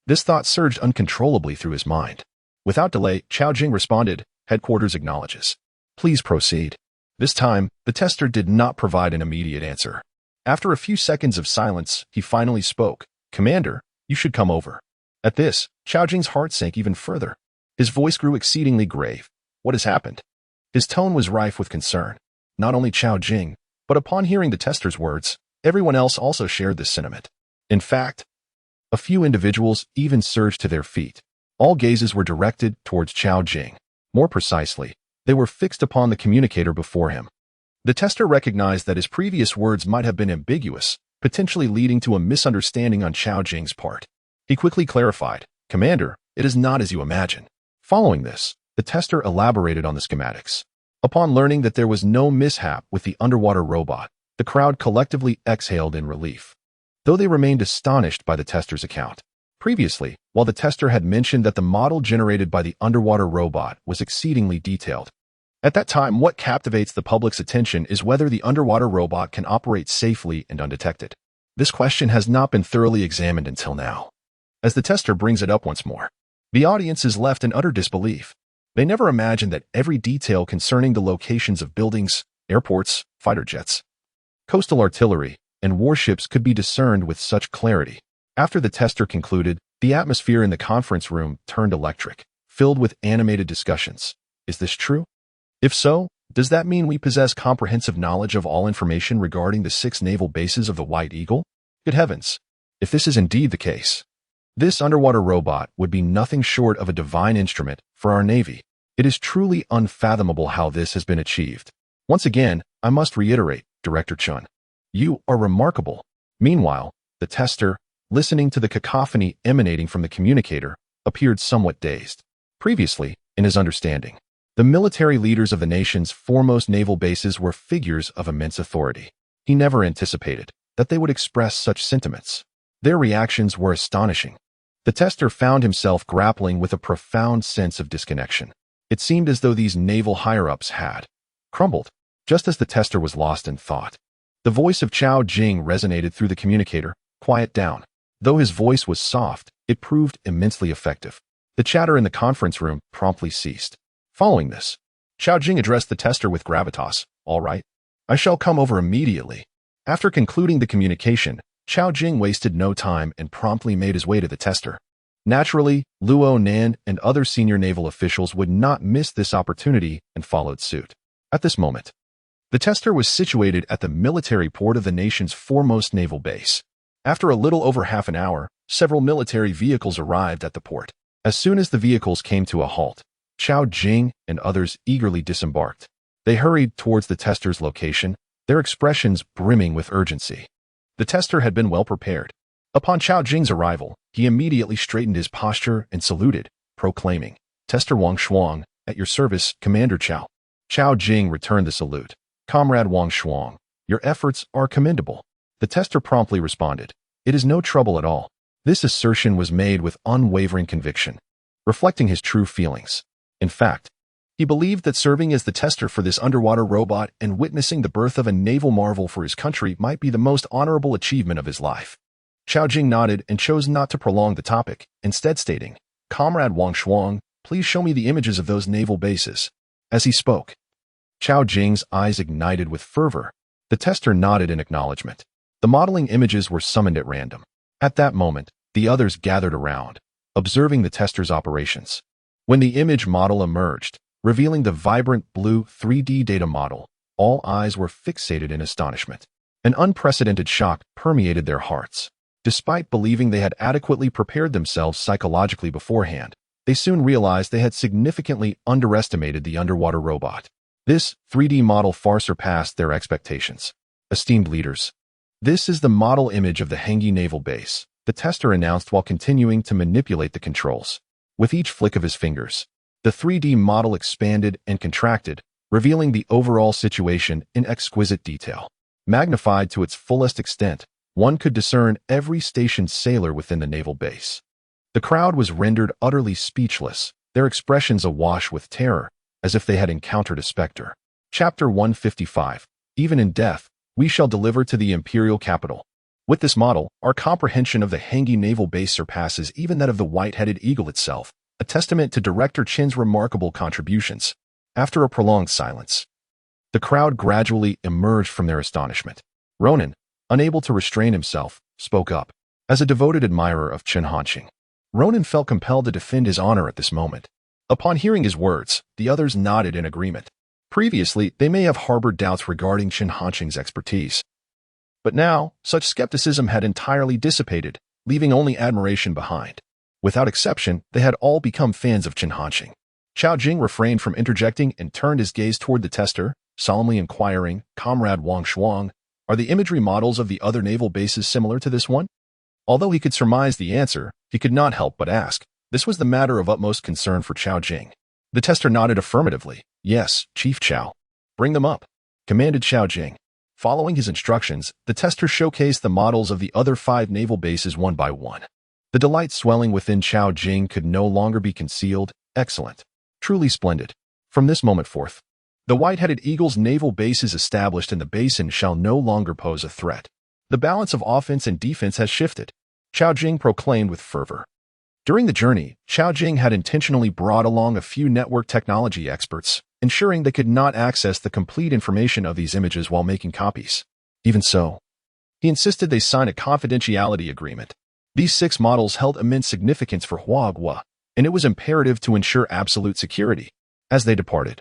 This thought surged uncontrollably through his mind. Without delay, Chao Jing responded, "Headquarters acknowledges. Please proceed." This time, the tester did not provide an immediate answer. After a few seconds of silence, he finally spoke. "Commander, you should come over." At this, Chao Jing's heart sank even further. His voice grew exceedingly grave. What has happened? His tone was rife with concern. Not only Chao Jing, but upon hearing the tester's words, everyone else also shared this sentiment. In fact, a few individuals even surged to their feet. All gazes were directed towards Chao Jing. More precisely, they were fixed upon the communicator before him. The tester recognized that his previous words might have been ambiguous, potentially leading to a misunderstanding on Chao Jing's part. He quickly clarified, "Commander, it is not as you imagine." Following this, the tester elaborated on the schematics. Upon learning that there was no mishap with the underwater robot, the crowd collectively exhaled in relief, though they remained astonished by the tester's account. Previously, while the tester had mentioned that the model generated by the underwater robot was exceedingly detailed, at that time what captivates the public's attention is whether the underwater robot can operate safely and undetected. This question has not been thoroughly examined until now. As the tester brings it up once more, the audience is left in utter disbelief. They never imagined that every detail concerning the locations of buildings, airports, fighter jets, coastal artillery, and warships could be discerned with such clarity. After the tester concluded, the atmosphere in the conference room turned electric, filled with animated discussions. Is this true? If so, does that mean we possess comprehensive knowledge of all information regarding the 6 naval bases of the White Eagle? Good heavens! If this is indeed the case, this underwater robot would be nothing short of a divine instrument for our Navy. It is truly unfathomable how this has been achieved. Once again, I must reiterate, Director Chun, you are remarkable. Meanwhile, the tester, listening to the cacophony emanating from the communicator, appeared somewhat dazed. Previously, in his understanding, the military leaders of the nation's foremost naval bases were figures of immense authority. He never anticipated that they would express such sentiments. Their reactions were astonishing. The tester found himself grappling with a profound sense of disconnection. It seemed as though these naval higher-ups had crumbled, just as the tester was lost in thought. The voice of Chao Jing resonated through the communicator. Quiet down. Though his voice was soft, it proved immensely effective. The chatter in the conference room promptly ceased. Following this, Chao Jing addressed the tester with gravitas. All right. I shall come over immediately. After concluding the communication, Chao Jing wasted no time and promptly made his way to the tester. Naturally, Luo Nan and other senior naval officials would not miss this opportunity and followed suit. At this moment, the tester was situated at the military port of the nation's foremost naval base. After a little over half an hour, several military vehicles arrived at the port. As soon as the vehicles came to a halt, Chao Jing and others eagerly disembarked. They hurried towards the tester's location, their expressions brimming with urgency. The tester had been well prepared. Upon Chao Jing's arrival, he immediately straightened his posture and saluted, proclaiming, "Tester Wang Shuang, at your service, Commander Chao." Chao Jing returned the salute. "Comrade Wang Shuang, your efforts are commendable." The tester promptly responded, "It is no trouble at all." This assertion was made with unwavering conviction, reflecting his true feelings. In fact, he believed that serving as the tester for this underwater robot and witnessing the birth of a naval marvel for his country might be the most honorable achievement of his life. Chao Jing nodded and chose not to prolong the topic, instead stating, "Comrade Wang Shuang, please show me the images of those naval bases." As he spoke, Chao Jing's eyes ignited with fervor. The tester nodded in acknowledgement. The modeling images were summoned at random. At that moment, the others gathered around, observing the tester's operations. When the image model emerged, revealing the vibrant blue 3D data model, all eyes were fixated in astonishment. An unprecedented shock permeated their hearts. Despite believing they had adequately prepared themselves psychologically beforehand, they soon realized they had significantly underestimated the underwater robot. This 3D model far surpassed their expectations. Esteemed leaders, this is the model image of the Hengi Naval Base, the tester announced while continuing to manipulate the controls. With each flick of his fingers, the 3D model expanded and contracted, revealing the overall situation in exquisite detail. Magnified to its fullest extent, one could discern every stationed sailor within the naval base. The crowd was rendered utterly speechless, their expressions awash with terror, as if they had encountered a specter. Chapter 155. Even in death, we shall deliver to the imperial capital. With this model, our comprehension of the Hengi Naval Base surpasses even that of the White-Headed Eagle itself, a testament to Director Chin's remarkable contributions. After a prolonged silence, the crowd gradually emerged from their astonishment. Ronan, unable to restrain himself, spoke up. As a devoted admirer of Chen Hanqing, Ronan felt compelled to defend his honor at this moment. Upon hearing his words, the others nodded in agreement. Previously, they may have harbored doubts regarding Chen Hanqing's expertise. But now, such skepticism had entirely dissipated, leaving only admiration behind. Without exception, they had all become fans of Chen Hanqing. Chao Jing refrained from interjecting and turned his gaze toward the tester, solemnly inquiring, "Comrade Wang Shuang, are the imagery models of the other naval bases similar to this one?" Although he could surmise the answer, he could not help but ask. This was the matter of utmost concern for Chao Jing. The tester nodded affirmatively. "Yes, Chief Chao. Bring them up," commanded Chao Jing. Following his instructions, the tester showcased the models of the other 5 naval bases one by one. The delight swelling within Chao Jing could no longer be concealed. Excellent. Truly splendid. From this moment forth, the White-Headed Eagle's naval bases established in the basin shall no longer pose a threat. The balance of offense and defense has shifted, Chao Jing proclaimed with fervor. During the journey, Chao Jing had intentionally brought along a few network technology experts, ensuring they could not access the complete information of these images while making copies. Even so, he insisted they sign a confidentiality agreement. These 6 models held immense significance for Huagua, and it was imperative to ensure absolute security. As they departed,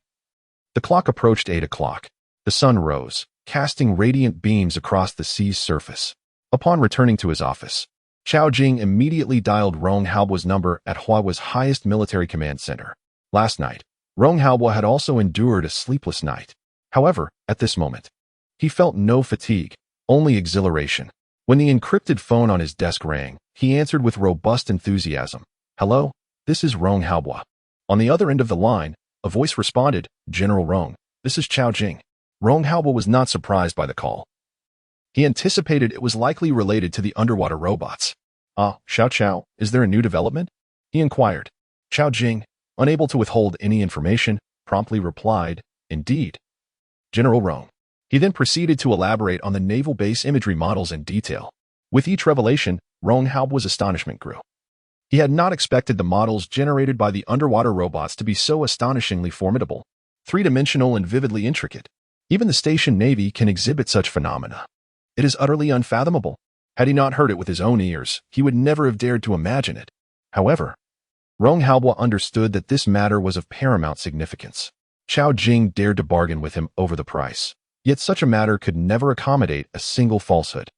the clock approached 8 o'clock. The sun rose, casting radiant beams across the sea's surface. Upon returning to his office, Chao Jing immediately dialed Rong Halbo's number at Huagua's highest military command center. Last night, Rong Halbo had also endured a sleepless night. However, at this moment, he felt no fatigue, only exhilaration. When the encrypted phone on his desk rang, he answered with robust enthusiasm. Hello, this is Rong Halbo. On the other end of the line, a voice responded, General Rong, this is Chao Jing. Rong Halbo was not surprised by the call. He anticipated it was likely related to the underwater robots. Chao, is there a new development? He inquired. Chao Jing, unable to withhold any information, promptly replied, Indeed. General Rong. He then proceeded to elaborate on the naval base imagery models in detail. With each revelation, Rong Halbo's astonishment grew. He had not expected the models generated by the underwater robots to be so astonishingly formidable, three-dimensional and vividly intricate. Even the station navy can exhibit such phenomena. It is utterly unfathomable. Had he not heard it with his own ears, he would never have dared to imagine it. However, Rong Halbo understood that this matter was of paramount significance. Chao Jing dared to bargain with him over the price. Yet such a matter could never accommodate a single falsehood.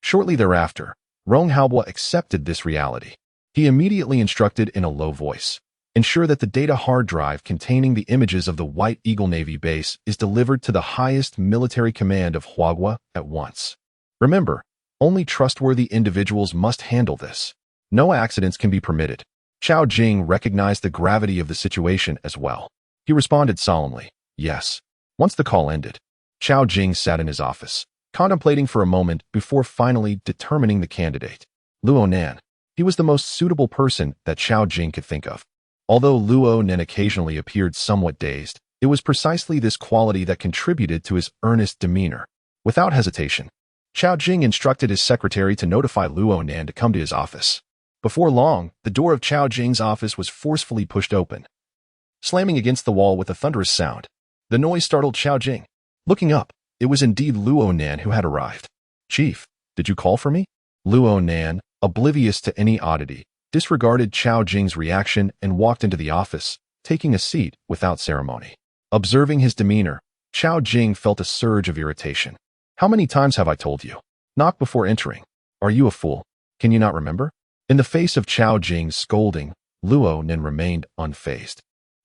Shortly thereafter, Rong Halbo accepted this reality. He immediately instructed in a low voice, ensure that the data hard drive containing the images of the White Eagle Navy base is delivered to the highest military command of Huagua at once. Remember, only trustworthy individuals must handle this. No accidents can be permitted. Chao Jing recognized the gravity of the situation as well. He responded solemnly, Yes. Once the call ended, Chao Jing sat in his office, contemplating for a moment before finally determining the candidate. Luo Nan. He was the most suitable person that Chao Jing could think of. Although Luo Nan occasionally appeared somewhat dazed, it was precisely this quality that contributed to his earnest demeanor. Without hesitation, Chao Jing instructed his secretary to notify Luo Nan to come to his office. Before long, the door of Chao Jing's office was forcefully pushed open, slamming against the wall with a thunderous sound. The noise startled Chao Jing. Looking up, it was indeed Luo Nan who had arrived. Chief, did you call for me? Luo Nan, oblivious to any oddity, disregarded Chao Jing's reaction and walked into the office, taking a seat without ceremony. Observing his demeanor, Chao Jing felt a surge of irritation. How many times have I told you? Knock before entering. Are you a fool? Can you not remember? In the face of Chao Jing's scolding, Luo Nan remained unfazed.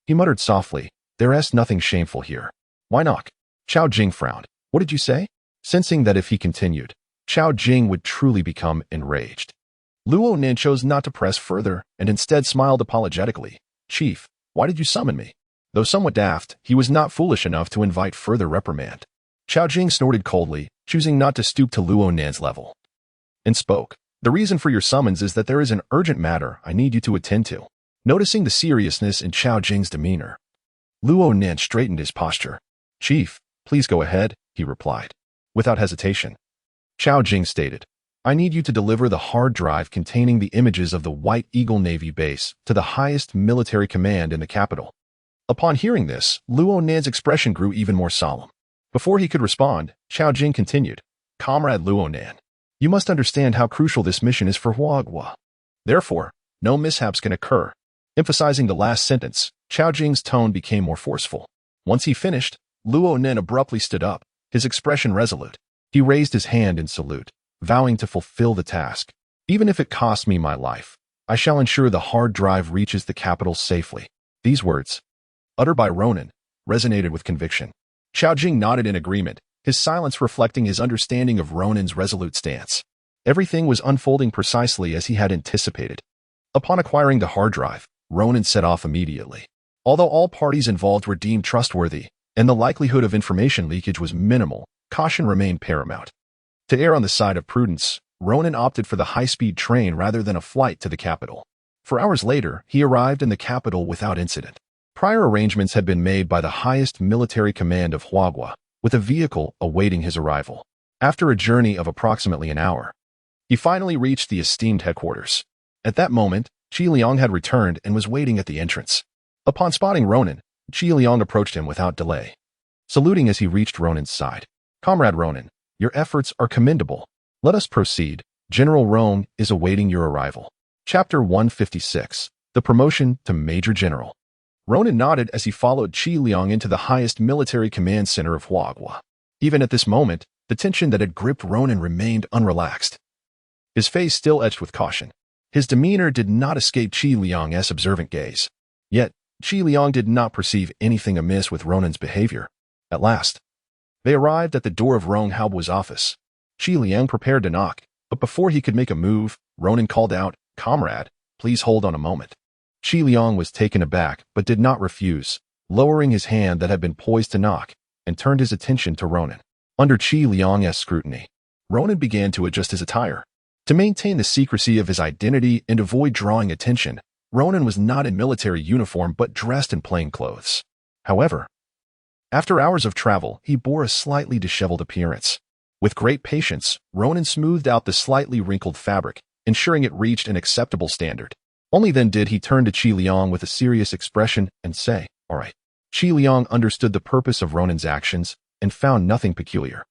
He muttered softly, There's nothing shameful here. Why knock? Chao Jing frowned. What did you say? Sensing that if he continued, Chao Jing would truly become enraged. Luo Nan chose not to press further and instead smiled apologetically. Chief, why did you summon me? Though somewhat daft, he was not foolish enough to invite further reprimand. Chao Jing snorted coldly, choosing not to stoop to Luo Nan's level, and spoke. The reason for your summons is that there is an urgent matter I need you to attend to. Noticing the seriousness in Chao Jing's demeanor, Luo Nan straightened his posture. Chief, please go ahead, he replied. Without hesitation, Chao Jing stated, I need you to deliver the hard drive containing the images of the White Eagle Navy base to the highest military command in the capital. Upon hearing this, Luo Nan's expression grew even more solemn. Before he could respond, Chao Jing continued, Comrade Luo Nan, you must understand how crucial this mission is for Huagua. Therefore, no mishaps can occur. Emphasizing the last sentence, Chao Jing's tone became more forceful. Once he finished, Luo Nan abruptly stood up, his expression resolute. He raised his hand in salute, vowing to fulfill the task. Even if it costs me my life, I shall ensure the hard drive reaches the capital safely. These words, uttered by Ronan, resonated with conviction. Chao Jing nodded in agreement, his silence reflecting his understanding of Ronan's resolute stance. Everything was unfolding precisely as he had anticipated. Upon acquiring the hard drive, Ronan set off immediately. Although all parties involved were deemed trustworthy, and the likelihood of information leakage was minimal, caution remained paramount. To err on the side of prudence, Ronan opted for the high-speed train rather than a flight to the capital. 4 hours later, he arrived in the capital without incident. Prior arrangements had been made by the highest military command of Huagua, with a vehicle awaiting his arrival. After a journey of approximately an hour, he finally reached the esteemed headquarters. At that moment, Qi Liang had returned and was waiting at the entrance. Upon spotting Ronan, Qi Liang approached him without delay, saluting as he reached Ronan's side. "Comrade Ronan, your efforts are commendable. Let us proceed. General Roan is awaiting your arrival." Chapter 156, The Promotion to Major General. Ronan nodded as he followed Qi Liang into the highest military command center of Huagua. Even at this moment, the tension that had gripped Ronan remained unrelaxed. His face still etched with caution. His demeanor did not escape Qi Liang's observant gaze. Yet, Qi Liang did not perceive anything amiss with Ronan's behavior. At last, they arrived at the door of Rong Haobu's office. Qi Liang prepared to knock, but before he could make a move, Ronan called out, "Comrade, please hold on a moment." Qi Liang was taken aback but did not refuse, lowering his hand that had been poised to knock, and turned his attention to Ronan. Under Qi Liang's scrutiny, Ronan began to adjust his attire. To maintain the secrecy of his identity and avoid drawing attention, Ronan was not in military uniform but dressed in plain clothes. However, after hours of travel, he bore a slightly disheveled appearance. With great patience, Ronan smoothed out the slightly wrinkled fabric, ensuring it reached an acceptable standard. Only then did he turn to Qi Liang with a serious expression and say, "All right." Qi Liang understood the purpose of Ronan's actions and found nothing peculiar.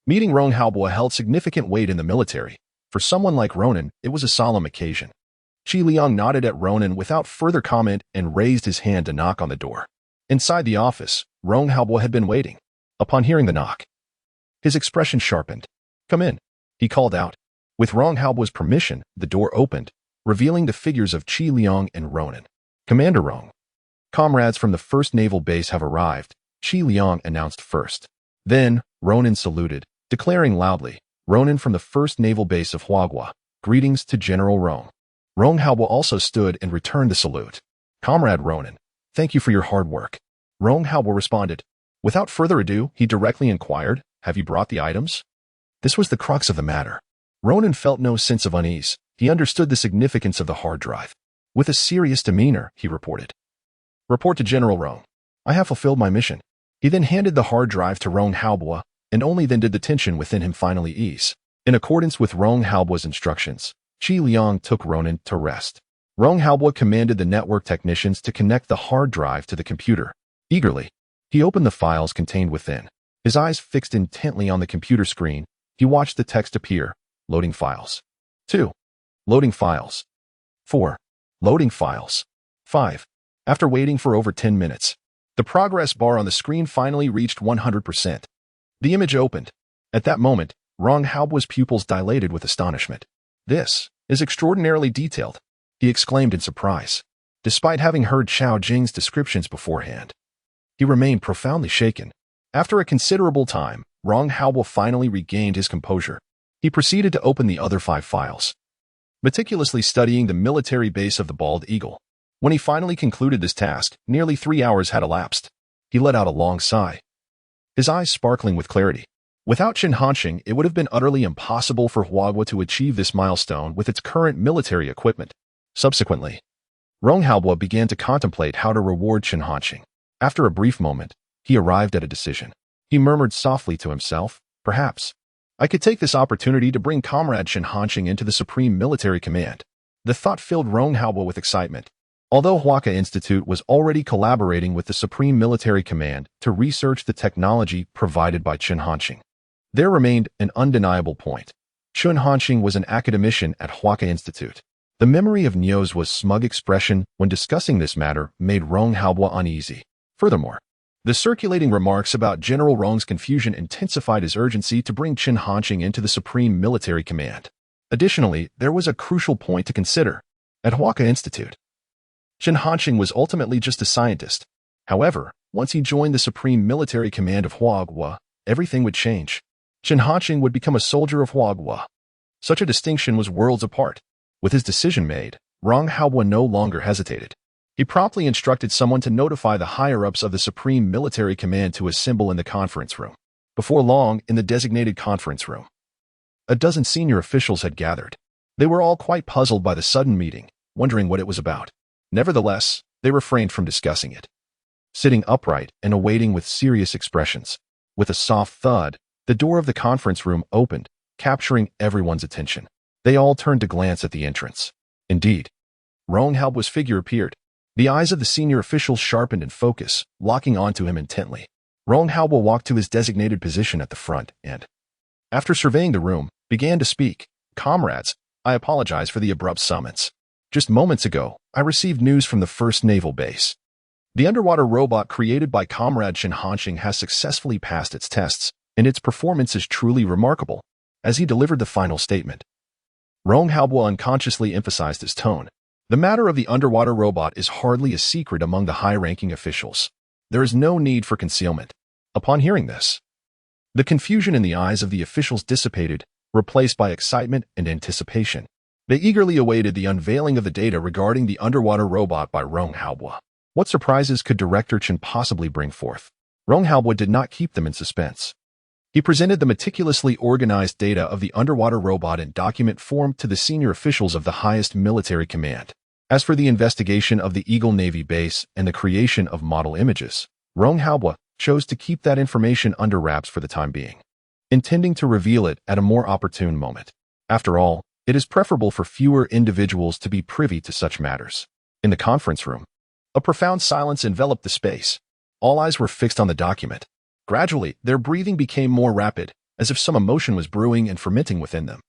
Meeting Rong Haobo held significant weight in the military. For someone like Ronan, it was a solemn occasion. Qi Liang nodded at Ronan without further comment and raised his hand to knock on the door. Inside the office, Rong Haobo had been waiting. Upon hearing the knock, his expression sharpened. "Come in," he called out. With Rong Haobo's permission, the door opened, revealing the figures of Qi Liang and Ronan. "Commander Rong, comrades from the 1st Naval Base have arrived," Qi Liang announced first. Then, Ronan saluted, declaring loudly, "Ronan from the 1st Naval Base of Huagua, greetings to General Rong." Rong Haobo also stood and returned the salute. "Comrade Ronan, thank you for your hard work." Rong Haobo responded. Without further ado, he directly inquired, "Have you brought the items?" This was the crux of the matter. Ronan felt no sense of unease. He understood the significance of the hard drive. With a serious demeanor, he reported. "Report to General Rong. I have fulfilled my mission." He then handed the hard drive to Rong Haobo, and only then did the tension within him finally ease. In accordance with Rong Haobo's instructions, Qi Liang took Ronan to rest. Rong Haobo commanded the network technicians to connect the hard drive to the computer. Eagerly, he opened the files contained within. His eyes fixed intently on the computer screen, he watched the text appear. Loading files. 2. Loading files. 4. Loading files. 5. After waiting for over 10 minutes, the progress bar on the screen finally reached 100%. The image opened. At that moment, Rong Haobo's pupils dilated with astonishment. "This is extraordinarily detailed," he exclaimed in surprise. Despite having heard Xiao Jing's descriptions beforehand, he remained profoundly shaken. After a considerable time, Rong Haobo finally regained his composure. He proceeded to open the other 5 files, meticulously studying the military base of the Bald Eagle. When he finally concluded this task, nearly 3 hours had elapsed. He let out a long sigh, his eyes sparkling with clarity. Without Chen Hanxing, it would have been utterly impossible for Huagua to achieve this milestone with its current military equipment. Subsequently, Rong Haobo began to contemplate how to reward Chen Hanxing. After a brief moment, he arrived at a decision. He murmured softly to himself, "Perhaps I could take this opportunity to bring Comrade Chen Hanxing into the Supreme Military Command." The thought filled Rong Haobo with excitement. Although Huaka Institute was already collaborating with the Supreme Military Command to research the technology provided by Chen Hanxing, there remained an undeniable point. Chen Hanxing was an academician at Huaka Institute. The memory of Nio's smug expression when discussing this matter made Rong Haobo uneasy. Furthermore, the circulating remarks about General Rong's confusion intensified his urgency to bring Chen Hanxing into the Supreme Military Command. Additionally, there was a crucial point to consider. At Huaka Institute, Chen Hanxing was ultimately just a scientist. However, once he joined the Supreme Military Command of Huagua, everything would change. Chen Hanxing would become a soldier of Huagua. Such a distinction was worlds apart. With his decision made, Rong Haobo no longer hesitated. He promptly instructed someone to notify the higher-ups of the Supreme Military Command to assemble in the conference room. Before long, in the designated conference room, a dozen senior officials had gathered. They were all quite puzzled by the sudden meeting, wondering what it was about. Nevertheless, they refrained from discussing it, sitting upright and awaiting with serious expressions. With a soft thud, the door of the conference room opened, capturing everyone's attention. They all turned to glance at the entrance. Indeed, Rong Halbo's figure appeared. The eyes of the senior officials sharpened in focus, locking onto him intently. Rong Halbo walked to his designated position at the front and, after surveying the room, began to speak. "Comrades, I apologize for the abrupt summons. Just moments ago, I received news from the first naval base. The underwater robot created by Comrade Shin Hanxing has successfully passed its tests, and its performance is truly remarkable." As he delivered the final statement, Rong Halbo unconsciously emphasized his tone. The matter of the underwater robot is hardly a secret among the high-ranking officials. There is no need for concealment. Upon hearing this, the confusion in the eyes of the officials dissipated, replaced by excitement and anticipation. They eagerly awaited the unveiling of the data regarding the underwater robot by Rong Halbo. What surprises could Director Chen possibly bring forth? Rong Halbo did not keep them in suspense. He presented the meticulously organized data of the underwater robot in document form to the senior officials of the highest military command. As for the investigation of the Eagle Navy base and the creation of model images, Rong Halbo chose to keep that information under wraps for the time being, intending to reveal it at a more opportune moment. After all, it is preferable for fewer individuals to be privy to such matters. In the conference room, a profound silence enveloped the space. All eyes were fixed on the document. Gradually, their breathing became more rapid, as if some emotion was brewing and fermenting within them.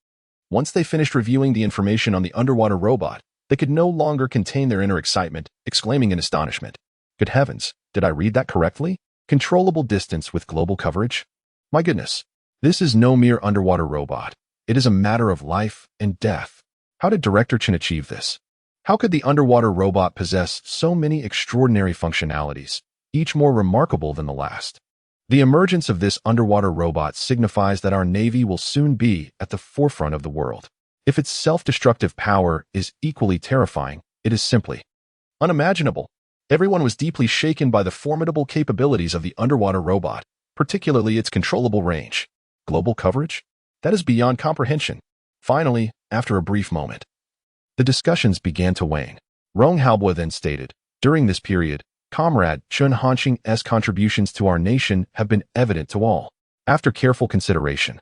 Once they finished reviewing the information on the underwater robot, they could no longer contain their inner excitement, exclaiming in astonishment, "Good heavens, did I read that correctly? Controllable distance with global coverage? My goodness, this is no mere underwater robot. It is a matter of life and death. How did Director Chen achieve this? How could the underwater robot possess so many extraordinary functionalities, each more remarkable than the last?" The emergence of this underwater robot signifies that our Navy will soon be at the forefront of the world. If its self-destructive power is equally terrifying, it is simply unimaginable. Everyone was deeply shaken by the formidable capabilities of the underwater robot, particularly its controllable range. Global coverage? That is beyond comprehension. Finally, after a brief moment, the discussions began to wane. Rong Halbo then stated, "During this period, Comrade Shin Hanxing's contributions to our nation have been evident to all. After careful consideration,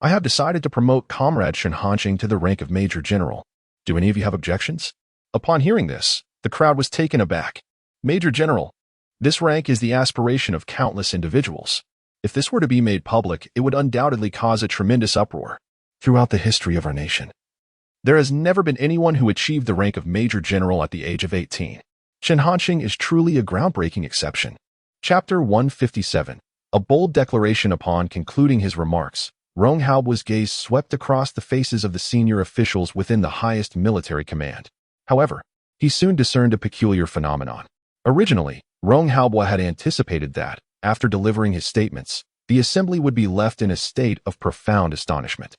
I have decided to promote Comrade Shin Hanxing to the rank of Major General. Do any of you have objections?" Upon hearing this, the crowd was taken aback. "Major General, this rank is the aspiration of countless individuals. If this were to be made public, it would undoubtedly cause a tremendous uproar throughout the history of our nation. There has never been anyone who achieved the rank of Major General at the age of 18. Shin Hanxing is truly a groundbreaking exception." Chapter 157. A bold declaration. Upon concluding his remarks, Rong Halbo's gaze swept across the faces of the senior officials within the highest military command. However, he soon discerned a peculiar phenomenon. Originally, Rong Halbo had anticipated that, after delivering his statements, the assembly would be left in a state of profound astonishment.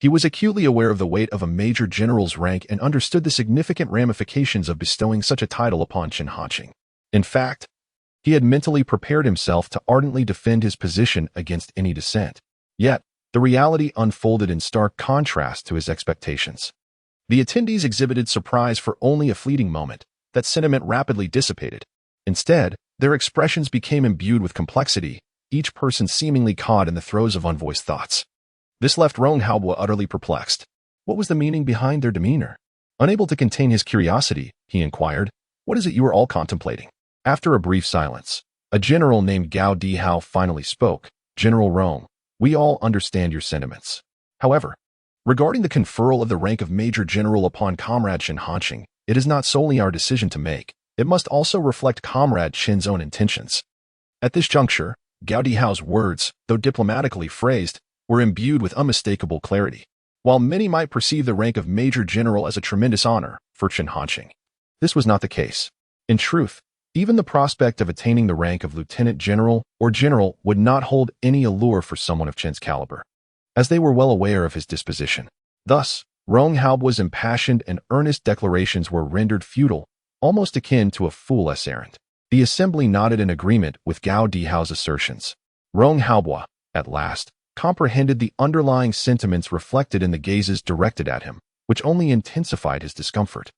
He was acutely aware of the weight of a major general's rank and understood the significant ramifications of bestowing such a title upon Shin Hanxing. In fact, he had mentally prepared himself to ardently defend his position against any dissent. Yet, the reality unfolded in stark contrast to his expectations. The attendees exhibited surprise for only a fleeting moment. That sentiment rapidly dissipated. Instead, their expressions became imbued with complexity, each person seemingly caught in the throes of unvoiced thoughts. This left Rong Halbo utterly perplexed. What was the meaning behind their demeanor? Unable to contain his curiosity, he inquired, "What is it you are all contemplating?" After a brief silence, a general named Gao Dihao finally spoke. "General Rong, we all understand your sentiments. However, regarding the conferral of the rank of Major General upon Comrade Shin Hanxing, it is not solely our decision to make. It must also reflect Comrade Shin's own intentions." At this juncture, Gao Dihao's words, though diplomatically phrased, were imbued with unmistakable clarity. While many might perceive the rank of Major General as a tremendous honor for Shin Hanxing, this was not the case. In truth, even the prospect of attaining the rank of Lieutenant General or General would not hold any allure for someone of Chen's caliber, as they were well aware of his disposition. Thus, Rong Halbo's impassioned and earnest declarations were rendered futile, almost akin to a fool's errand. The assembly nodded in agreement with Gao Dihao's assertions. Rong Halbo, at last, comprehended the underlying sentiments reflected in the gazes directed at him, which only intensified his discomfort,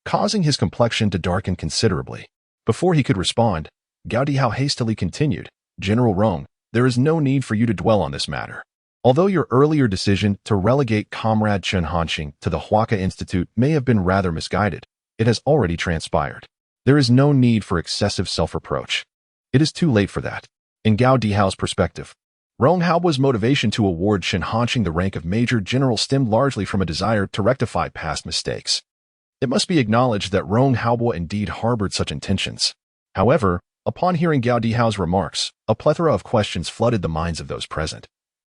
causing his complexion to darken considerably. Before he could respond, Gao Dihao hastily continued, "General Rong, there is no need for you to dwell on this matter. Although your earlier decision to relegate Comrade Chen Hanxing to the Huaca Institute may have been rather misguided, it has already transpired. There is no need for excessive self-reproach. It is too late for that." In Gao Dihao's perspective, Rong Hao's motivation to award Chen Hanxing the rank of Major General stemmed largely from a desire to rectify past mistakes. It must be acknowledged that Rong Hao indeed harbored such intentions. However, upon hearing Gao Dihao's remarks, a plethora of questions flooded the minds of those present,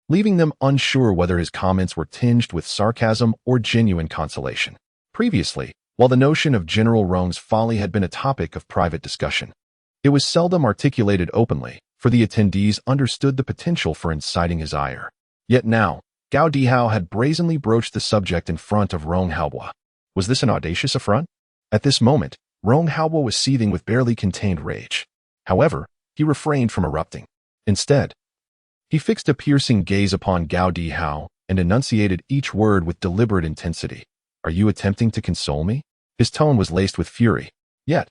leaving them unsure whether his comments were tinged with sarcasm or genuine consolation. Previously, while the notion of General Rong's folly had been a topic of private discussion, it was seldom articulated openly, for the attendees understood the potential for inciting his ire. Yet now, Gao Dihao had brazenly broached the subject in front of Rong Hao. Was this an audacious affront? At this moment, Rong Hao was seething with barely contained rage. However, he refrained from erupting. Instead, he fixed a piercing gaze upon Gao Dihao and enunciated each word with deliberate intensity. "Are you attempting to console me?" His tone was laced with fury. Yet,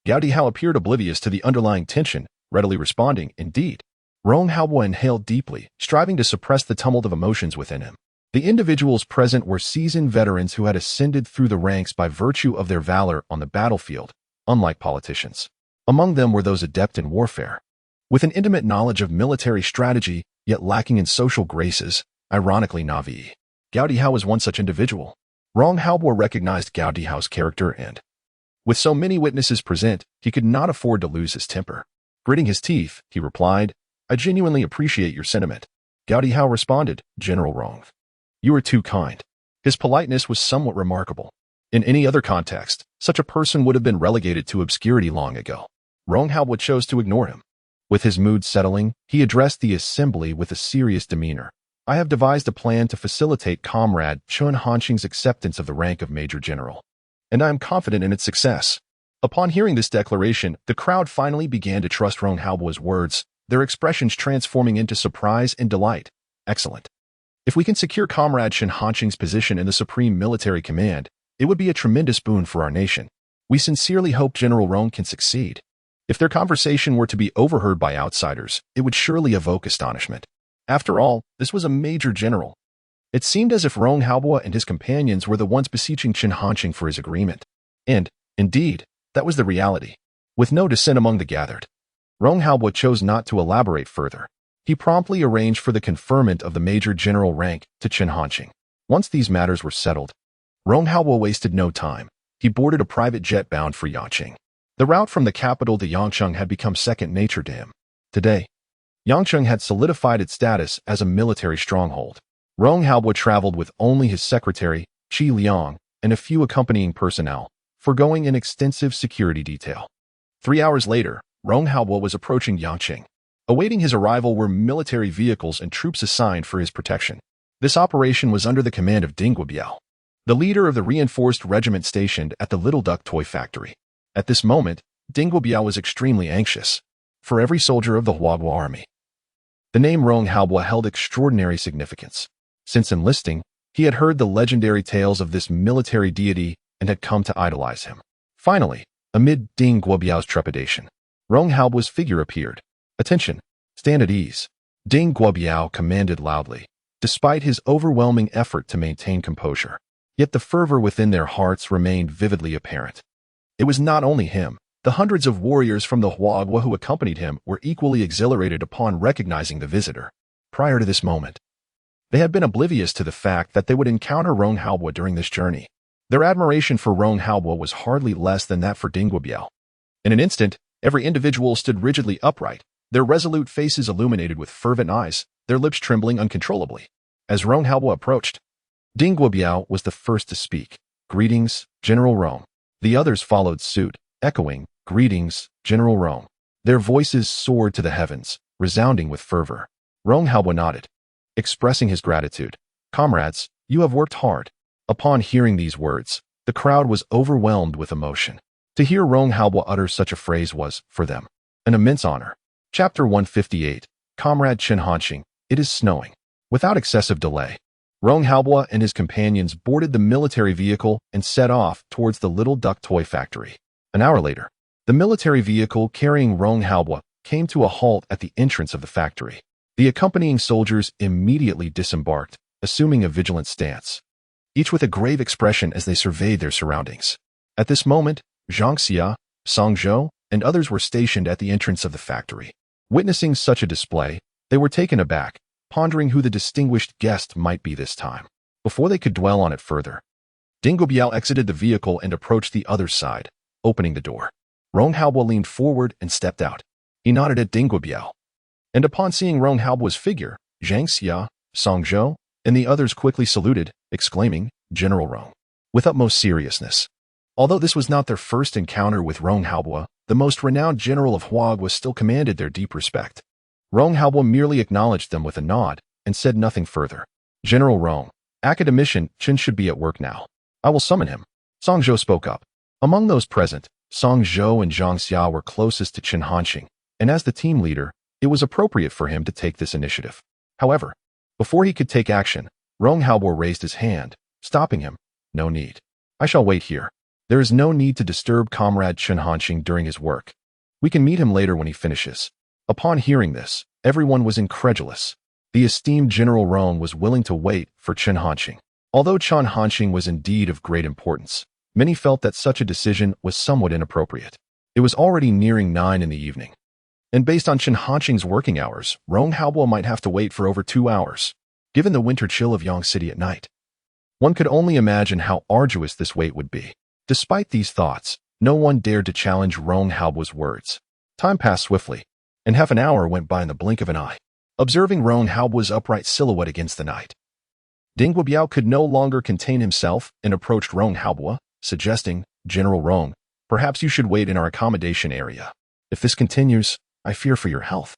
Gao Dihao appeared oblivious to the underlying tension, readily responding, "Indeed." Rong Hao inhaled deeply, striving to suppress the tumult of emotions within him. The individuals present were seasoned veterans who had ascended through the ranks by virtue of their valor on the battlefield, unlike politicians. Among them were those adept in warfare, with an intimate knowledge of military strategy, yet lacking in social graces, ironically naive. Gao Dihao was one such individual. Rong Hao recognized Gao Dihao's character and, with so many witnesses present, he could not afford to lose his temper. Gritting his teeth, he replied, "I genuinely appreciate your sentiment." Gao Dihao responded, "General Rong, you are too kind." His politeness was somewhat remarkable. In any other context, such a person would have been relegated to obscurity long ago. Rong Hao chose to ignore him. With his mood settling, he addressed the assembly with a serious demeanor. "I have devised a plan to facilitate Comrade Chen Hanxing's acceptance of the rank of Major General, and I am confident in its success." Upon hearing this declaration, the crowd finally began to trust Rong Hao's words, their expressions transforming into surprise and delight. "Excellent. If we can secure Comrade Chen Hanxing's position in the Supreme Military Command, it would be a tremendous boon for our nation. We sincerely hope General Rong can succeed." If their conversation were to be overheard by outsiders, it would surely evoke astonishment. After all, this was a major general. It seemed as if Rong Hao and his companions were the ones beseeching Chen Hanxing for his agreement. And, indeed, that was the reality. With no dissent among the gathered, Rong Hao chose not to elaborate further. He promptly arranged for the conferment of the Major General rank to Chen Hanxing. Once these matters were settled, Rong Hao wasted no time. He boarded a private jet bound for Yangqing. The route from the capital to Yangcheng had become second nature to him. Today, Yangcheng had solidified its status as a military stronghold. Rong Hao traveled with only his secretary, Qi Liang, and a few accompanying personnel, foregoing an extensive security detail. 3 hours later, Rong Hao was approaching Yangqing. Awaiting his arrival were military vehicles and troops assigned for his protection. This operation was under the command of Ding Guobiao, the leader of the reinforced regiment stationed at the Little Duck Toy Factory. At this moment, Ding Guobiao was extremely anxious. For every soldier of the Huagua army, the name Rong Hao held extraordinary significance. Since enlisting, he had heard the legendary tales of this military deity and had come to idolize him. Finally, amid Ding Guobiao's trepidation, Rong Hao's figure appeared. "Attention! Stand at ease," Ding Guobiao commanded loudly, despite his overwhelming effort to maintain composure. Yet the fervor within their hearts remained vividly apparent. It was not only him. The hundreds of warriors from the Huagua who accompanied him were equally exhilarated upon recognizing the visitor. Prior to this moment, they had been oblivious to the fact that they would encounter Rong Hao during this journey. Their admiration for Rong Hao was hardly less than that for Ding Guobiao. In an instant, every individual stood rigidly upright, their resolute faces illuminated with fervent eyes, their lips trembling uncontrollably. As Rong Hao approached, Ding Guobiao was the first to speak. "Greetings, General Rong." The others followed suit, echoing, "Greetings, General Rong." Their voices soared to the heavens, resounding with fervor. Rong Hao nodded, expressing his gratitude. "Comrades, you have worked hard." Upon hearing these words, the crowd was overwhelmed with emotion. To hear Rong Hao utter such a phrase was, for them, an immense honor. Chapter 158, Comrade Chen Hanxing, It is Snowing. Without excessive delay, Rong Halbwa and his companions boarded the military vehicle and set off towards the little duck toy factory. An hour later, the military vehicle carrying Rong Halbwa came to a halt at the entrance of the factory. The accompanying soldiers immediately disembarked, assuming a vigilant stance, each with a grave expression as they surveyed their surroundings. At this moment, Zhang Xia, Song Zhou, and others were stationed at the entrance of the factory. Witnessing such a display, they were taken aback, pondering who the distinguished guest might be this time. Before they could dwell on it further, Ding Guobiao exited the vehicle and approached the other side, opening the door. Rong Halbwa leaned forward and stepped out. He nodded at Ding Guobiao, and upon seeing Rong Halbwa's figure, Zhang Xia, Song Zhou, and the others quickly saluted, exclaiming, "General Rong," with utmost seriousness. Although this was not their first encounter with Rong Halbwa, the most renowned general of Huag still commanded their deep respect. Rong Halbwa merely acknowledged them with a nod and said nothing further. "General Rong, academician Chen should be at work now. I will summon him." Song Zhou spoke up. Among those present, Song Zhou and Zhang Xia were closest to Chen Hanxing, and as the team leader, it was appropriate for him to take this initiative. However, before he could take action, Rong Halbwa raised his hand, stopping him. "No need. I shall wait here. There is no need to disturb Comrade Chen Hanxing during his work. We can meet him later when he finishes." Upon hearing this, everyone was incredulous. The esteemed General Rong was willing to wait for Chen Hanxing. Although Chen Hanxing was indeed of great importance, many felt that such a decision was somewhat inappropriate. It was already nearing 9 in the evening, and based on Chen Hanxing's working hours, Rong Halbwa might have to wait for over 2 hours. Given the winter chill of Yang City at night, one could only imagine how arduous this wait would be. Despite these thoughts, no one dared to challenge Rong Halbwa's words. Time passed swiftly, and half an hour went by in the blink of an eye. Observing Rong Halbwa's upright silhouette against the night, Ding Guobiao could no longer contain himself and approached Rong Halbwa, suggesting, "General Rong, perhaps you should wait in our accommodation area. If this continues, I fear for your health."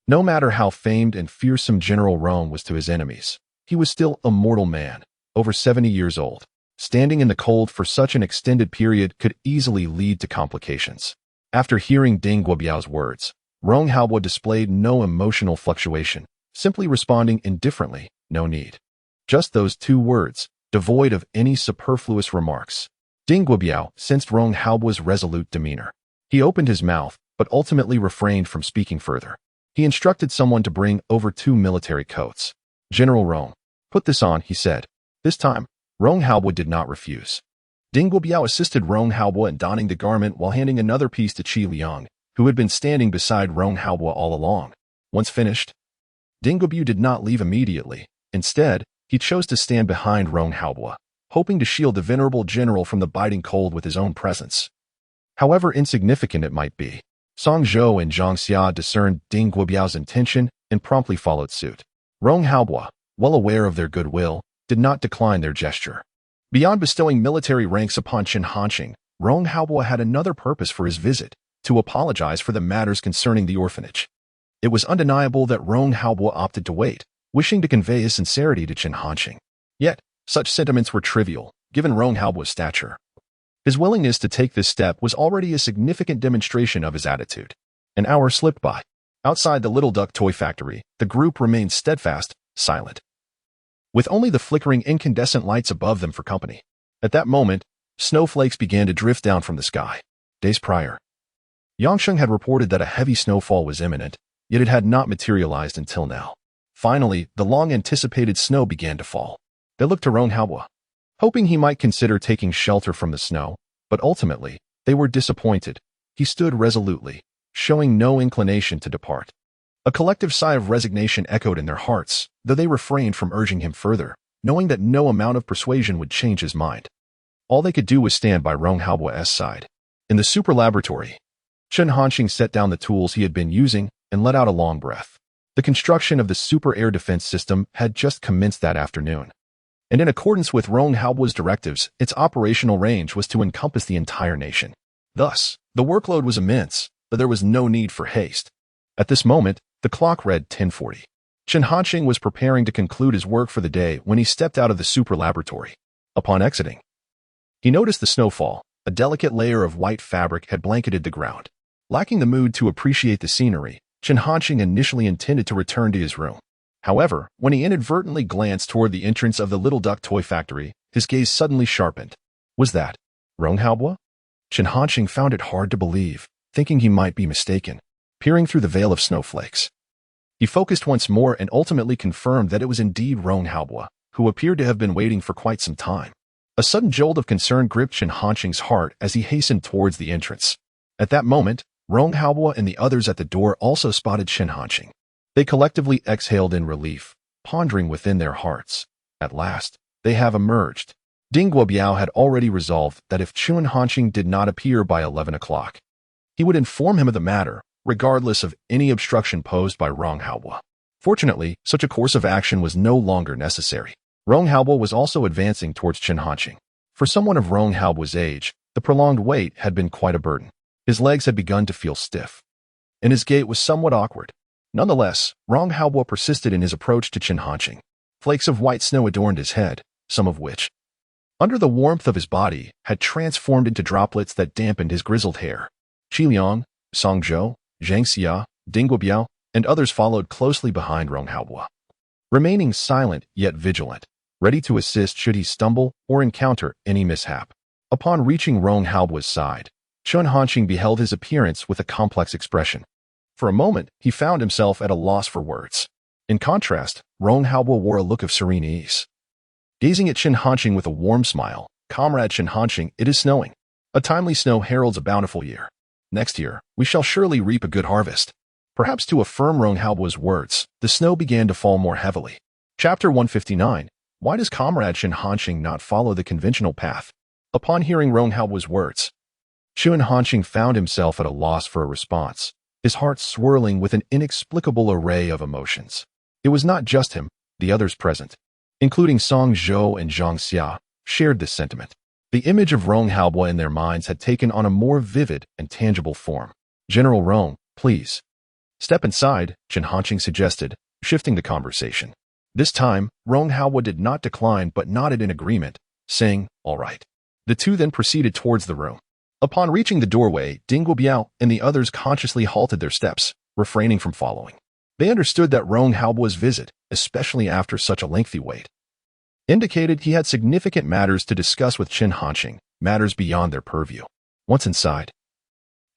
No matter how famed and fearsome General Rong was to his enemies, he was still a mortal man, over 70 years old. Standing in the cold for such an extended period could easily lead to complications. After hearing Ding Guobiao's words, Rong Halbwa displayed no emotional fluctuation, simply responding indifferently, "No need." Just those 2 words, devoid of any superfluous remarks. Ding Guobiao sensed Rong Halbwa's resolute demeanor. He opened his mouth, but ultimately refrained from speaking further. He instructed someone to bring over 2 military coats. "General Rong, put this on," he said. This time, Rong Halbwa did not refuse. Ding Guobiao assisted Rong Halbwa in donning the garment while handing another piece to Qi Liang, who had been standing beside Rong Halbwa all along. Once finished, Ding Guobiao did not leave immediately. Instead, he chose to stand behind Rong Halbwa, hoping to shield the venerable general from the biting cold with his own presence. However insignificant it might be, Song Zhou and Zhang Xia discerned Ding Guobiao's intention and promptly followed suit. Rong Halbwa, well aware of their goodwill, did not decline their gesture. Beyond bestowing military ranks upon Chen Hanxing, Rong Halbwa had another purpose for his visit, to apologize for the matters concerning the orphanage. It was undeniable that Rong Halbwa opted to wait, wishing to convey his sincerity to Chen Hanxing. Yet, such sentiments were trivial, given Rong Halbwa's stature. His willingness to take this step was already a significant demonstration of his attitude. An hour slipped by. Outside the little duck toy factory, the group remained steadfast, silent, with only the flickering incandescent lights above them for company. At that moment, snowflakes began to drift down from the sky. Days prior, Yangsheng had reported that a heavy snowfall was imminent, yet it had not materialized until now. Finally, the long-anticipated snow began to fall. They looked to Rong Halbwa, hoping he might consider taking shelter from the snow, but ultimately, they were disappointed. He stood resolutely, showing no inclination to depart. A collective sigh of resignation echoed in their hearts, though they refrained from urging him further, knowing that no amount of persuasion would change his mind. All they could do was stand by Rong Halbwa's side. In the super laboratory, Chen Hanxing set down the tools he had been using and let out a long breath. The construction of the super air defense system had just commenced that afternoon, and in accordance with Rong Halbwa's directives, its operational range was to encompass the entire nation. Thus, the workload was immense, but there was no need for haste. At this moment, the clock read 10:40. Chen Hanxing was preparing to conclude his work for the day when he stepped out of the super laboratory. Upon exiting, he noticed the snowfall. A delicate layer of white fabric had blanketed the ground. Lacking the mood to appreciate the scenery, Chen Hanxing initially intended to return to his room. However, when he inadvertently glanced toward the entrance of the Little Duck toy factory, his gaze suddenly sharpened. Was that Rong Haobo? Chen Hanqing found it hard to believe, thinking he might be mistaken. Peering through the veil of snowflakes, he focused once more and ultimately confirmed that it was indeed Rong Haobo, who appeared to have been waiting for quite some time. A sudden jolt of concern gripped Chen Hanqing's heart as he hastened towards the entrance. At that moment, Rong Haobo and the others at the door also spotted Chen Hanqing. They collectively exhaled in relief, pondering within their hearts. At last, they have emerged. Ding Guobiao had already resolved that if Chen Hanqing did not appear by 11 o'clock, he would inform him of the matter, regardless of any obstruction posed by Rong Haobo. Fortunately, such a course of action was no longer necessary. Rong Haobo was also advancing towards Chen Hanqing. For someone of Rong Haobo's age, the prolonged wait had been quite a burden. His legs had begun to feel stiff, and his gait was somewhat awkward. Nonetheless, Rong Haobo persisted in his approach to Chen Hanqing. Flakes of white snow adorned his head, some of which, under the warmth of his body, had transformed into droplets that dampened his grizzled hair. Qi Liang, Song Zhou, Zhang Xia, Ding Guobiao, and others followed closely behind Rong Haobo, remaining silent yet vigilant, ready to assist should he stumble or encounter any mishap. Upon reaching Rong Haobo's side, Chen Hanqing beheld his appearance with a complex expression. For a moment, he found himself at a loss for words. In contrast, Rong Haobo wore a look of serene ease. Gazing at Chen Hanqing with a warm smile, "Comrade Chen Hanqing, it is snowing. A timely snow heralds a bountiful year. Next year, we shall surely reap a good harvest." Perhaps to affirm Rong Haobo's words, the snow began to fall more heavily. Chapter 159. Why does Comrade Chen Hanqing not follow the conventional path? Upon hearing Rong Haobo's words, Chen Hanqing found himself at a loss for a response, his heart swirling with an inexplicable array of emotions. It was not just him, the others present, including Song Zhou and Zhang Xia, shared this sentiment. The image of Rong Haobo in their minds had taken on a more vivid and tangible form. "General Rong, please step inside," Chen Hanqing suggested, shifting the conversation. This time, Rong Haobo did not decline but nodded in agreement, saying, "All right." The two then proceeded towards the room. Upon reaching the doorway, Ding Guobiao and the others consciously halted their steps, refraining from following. They understood that Rong Haobo's visit, especially after such a lengthy wait, indicated he had significant matters to discuss with Chen Hanqing, matters beyond their purview. Once inside,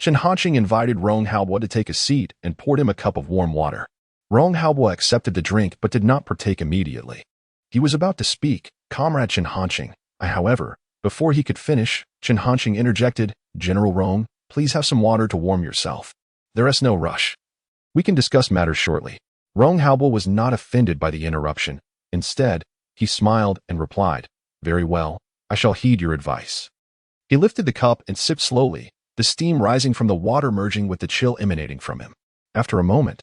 Chen Hanqing invited Rong Haobo to take a seat and poured him a cup of warm water. Rong Haobo accepted the drink but did not partake immediately. He was about to speak, "Comrade Chen Hanqing." However, before he could finish, Chen Hanqing interjected, "General Rong, please have some water to warm yourself. There is no rush. We can discuss matters shortly." Rong Haobo was not offended by the interruption. Instead, he smiled and replied, "Very well, I shall heed your advice." He lifted the cup and sipped slowly, the steam rising from the water merging with the chill emanating from him. After a moment,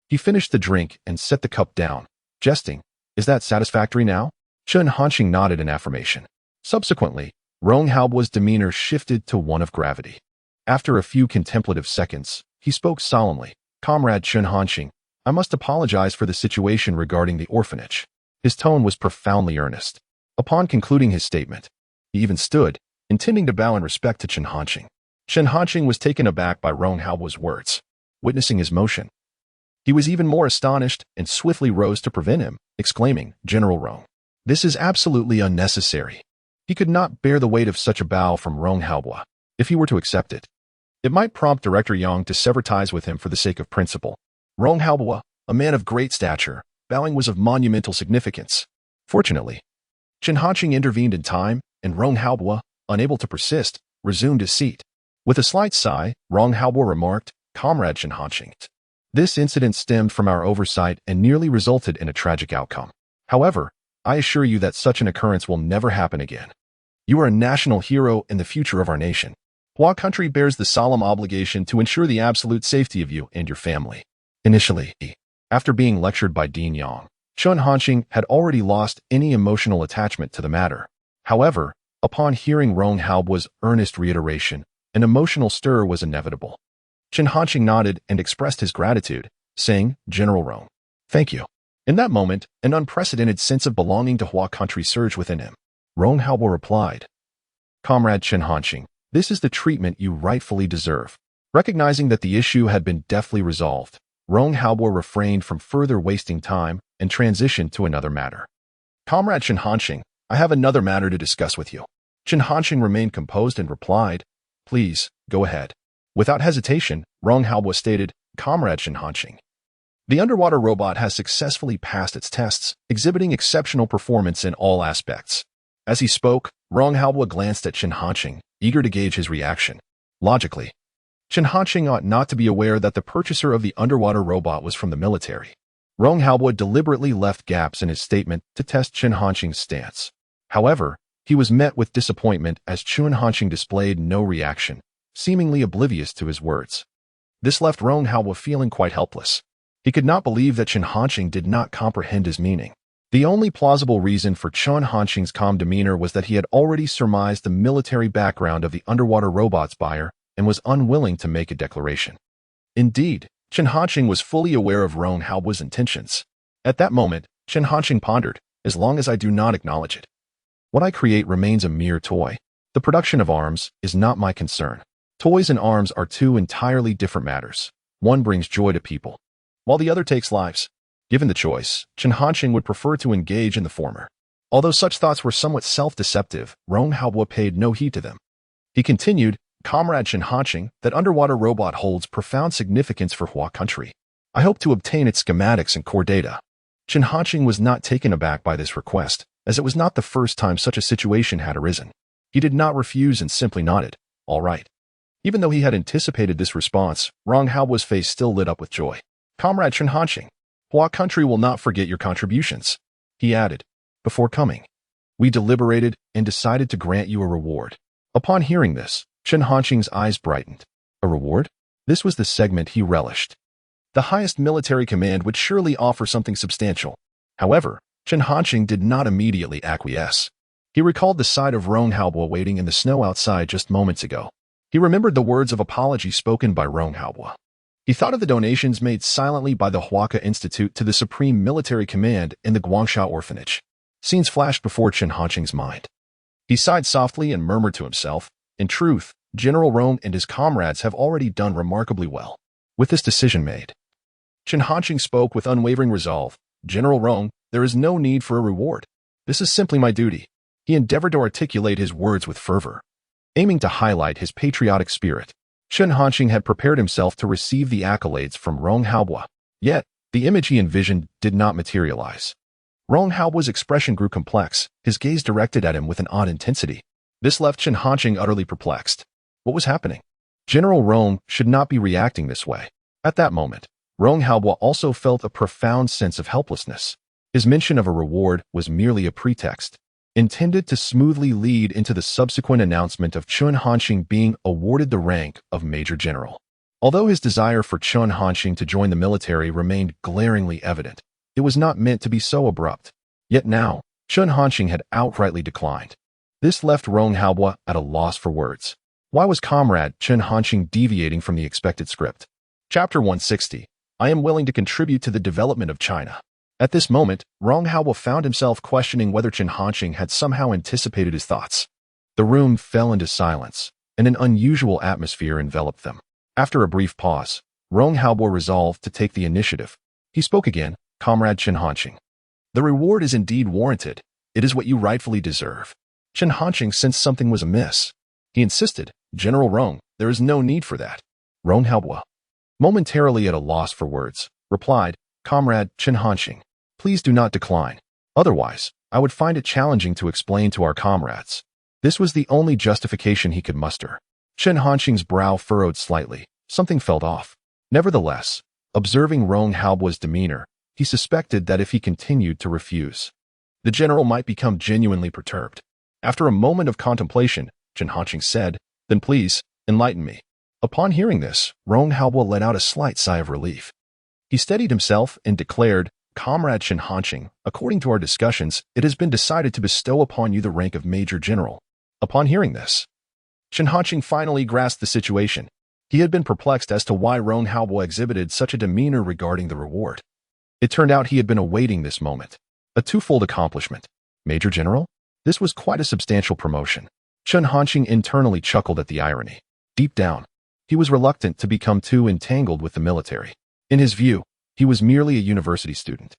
he finished the drink and set the cup down, jesting, "Is that satisfactory now?" Chen Hanqing nodded in affirmation. Subsequently, Rong Haobo's demeanor shifted to one of gravity. After a few contemplative seconds, he spoke solemnly, "Comrade Chen Hanqing, I must apologize for the situation regarding the orphanage." His tone was profoundly earnest. Upon concluding his statement, he even stood, intending to bow in respect to Chen Hanqing. Chen Hanqing was taken aback by Rong Haobo's words. Witnessing his motion, he was even more astonished and swiftly rose to prevent him, exclaiming, "General Rong, this is absolutely unnecessary." He could not bear the weight of such a bow from Rong Haobo. If he were to accept it, it might prompt Director Yang to sever ties with him for the sake of principle. Rong Haobo, a man of great stature, bowing was of monumental significance. Fortunately, Chen Hanqing intervened in time, and Rong Haobo, unable to persist, resumed his seat. With a slight sigh, Rong Haobo remarked, "Comrade Chen Hanqing, this incident stemmed from our oversight and nearly resulted in a tragic outcome. However, I assure you that such an occurrence will never happen again. You are a national hero and the future of our nation. Hua country bears the solemn obligation to ensure the absolute safety of you and your family." Initially, after being lectured by Dean Yang, Chen Hanqing had already lost any emotional attachment to the matter. However, upon hearing Rong Haobo's earnest reiteration, an emotional stir was inevitable. Chen Hanqing nodded and expressed his gratitude, saying, "General Rong, thank you." In that moment, an unprecedented sense of belonging to Hua country surged within him. Rong Haobo replied, "Comrade Chen Hanqing, this is the treatment you rightfully deserve." Recognizing that the issue had been deftly resolved, Rong Haobo refrained from further wasting time, and transitioned to another matter. Comrade Chen Hanxing, I have another matter to discuss with you. Chen Hanxing remained composed and replied, Please, go ahead. Without hesitation, Rong Haobo stated, Comrade Chen Hanxing. The underwater robot has successfully passed its tests, exhibiting exceptional performance in all aspects. As he spoke, Rong Haobo glanced at Chen Hanxing, eager to gauge his reaction. Logically, Chen Hanxing ought not to be aware that the purchaser of the underwater robot was from the military. Rong Haobo deliberately left gaps in his statement to test Chen Hanxing's stance. However, he was met with disappointment as Chen Hanxing displayed no reaction, seemingly oblivious to his words. This left Rong Haobo feeling quite helpless. He could not believe that Chen Hanxing did not comprehend his meaning. The only plausible reason for Chen Hanxing's calm demeanor was that he had already surmised the military background of the underwater robot's buyer and was unwilling to make a declaration. Indeed, Chen Hanxing was fully aware of Rong Haobo's intentions. At that moment, Chen Hanxing pondered, as long as I do not acknowledge it. What I create remains a mere toy. The production of arms is not my concern. Toys and arms are two entirely different matters. One brings joy to people, while the other takes lives. Given the choice, Chen Hanxing would prefer to engage in the former. Although such thoughts were somewhat self-deceptive, Rong Haobo paid no heed to them. He continued, Comrade Chen Hanxing, that underwater robot holds profound significance for Hua country. I hope to obtain its schematics and core data. Chen Hanxing was not taken aback by this request, as it was not the first time such a situation had arisen. He did not refuse and simply nodded, all right. Even though he had anticipated this response, Rong Haobo's face still lit up with joy. Comrade Chen Hanxing, Hua country will not forget your contributions, he added. Before coming, we deliberated and decided to grant you a reward. Upon hearing this, Chen Hanxing's eyes brightened. A reward? This was the segment he relished. The highest military command would surely offer something substantial. However, Chen Hanxing did not immediately acquiesce. He recalled the sight of Rong Haobo waiting in the snow outside just moments ago. He remembered the words of apology spoken by Rong Haobo. He thought of the donations made silently by the Huaca Institute to the Supreme Military Command in the Guangxia Orphanage. Scenes flashed before Chen Hanxing's mind. He sighed softly and murmured to himself, in truth, General Rong and his comrades have already done remarkably well. With this decision made, Chen Hanxing spoke with unwavering resolve. General Rong, there is no need for a reward. This is simply my duty. He endeavored to articulate his words with fervor, aiming to highlight his patriotic spirit. Chen Hanxing had prepared himself to receive the accolades from Rong Haobo. Yet, the image he envisioned did not materialize. Rong Haobo's expression grew complex, his gaze directed at him with an odd intensity. This left Chen Hanxing utterly perplexed. What was happening? General Rong should not be reacting this way. At that moment, Rong Haobo also felt a profound sense of helplessness. His mention of a reward was merely a pretext, intended to smoothly lead into the subsequent announcement of Chen Hanxing being awarded the rank of Major General. Although his desire for Chen Hanxing to join the military remained glaringly evident, it was not meant to be so abrupt. Yet now, Chen Hanxing had outrightly declined. This left Rong Haobo at a loss for words. Why was Comrade Chen Hanxing deviating from the expected script? Chapter 160. I am willing to contribute to the development of China. At this moment, Rong Haobo found himself questioning whether Chen Hanxing had somehow anticipated his thoughts. The room fell into silence, and an unusual atmosphere enveloped them. After a brief pause, Rong Haobo resolved to take the initiative. He spoke again, Comrade Chen Hanxing. The reward is indeed warranted. It is what you rightfully deserve. Chen Hanxing sensed something was amiss. He insisted, General Rong, there is no need for that. Rong Haobo, momentarily at a loss for words, replied, Comrade Chen Hanxing, please do not decline. Otherwise, I would find it challenging to explain to our comrades. This was the only justification he could muster. Chen Hanxing's brow furrowed slightly. Something felt off. Nevertheless, observing Rong Haobo's demeanor, he suspected that if he continued to refuse, the general might become genuinely perturbed. After a moment of contemplation, Chen Hanxing said, Then please, enlighten me. Upon hearing this, Rong Haobo let out a slight sigh of relief. He steadied himself and declared, Comrade Chen Hanxing, according to our discussions, it has been decided to bestow upon you the rank of Major General. Upon hearing this, Chen Hanxing finally grasped the situation. He had been perplexed as to why Rong Haobo exhibited such a demeanor regarding the reward. It turned out he had been awaiting this moment. A twofold accomplishment. Major General? This was quite a substantial promotion. Chen Hanxing internally chuckled at the irony. Deep down, he was reluctant to become too entangled with the military. In his view, he was merely a university student.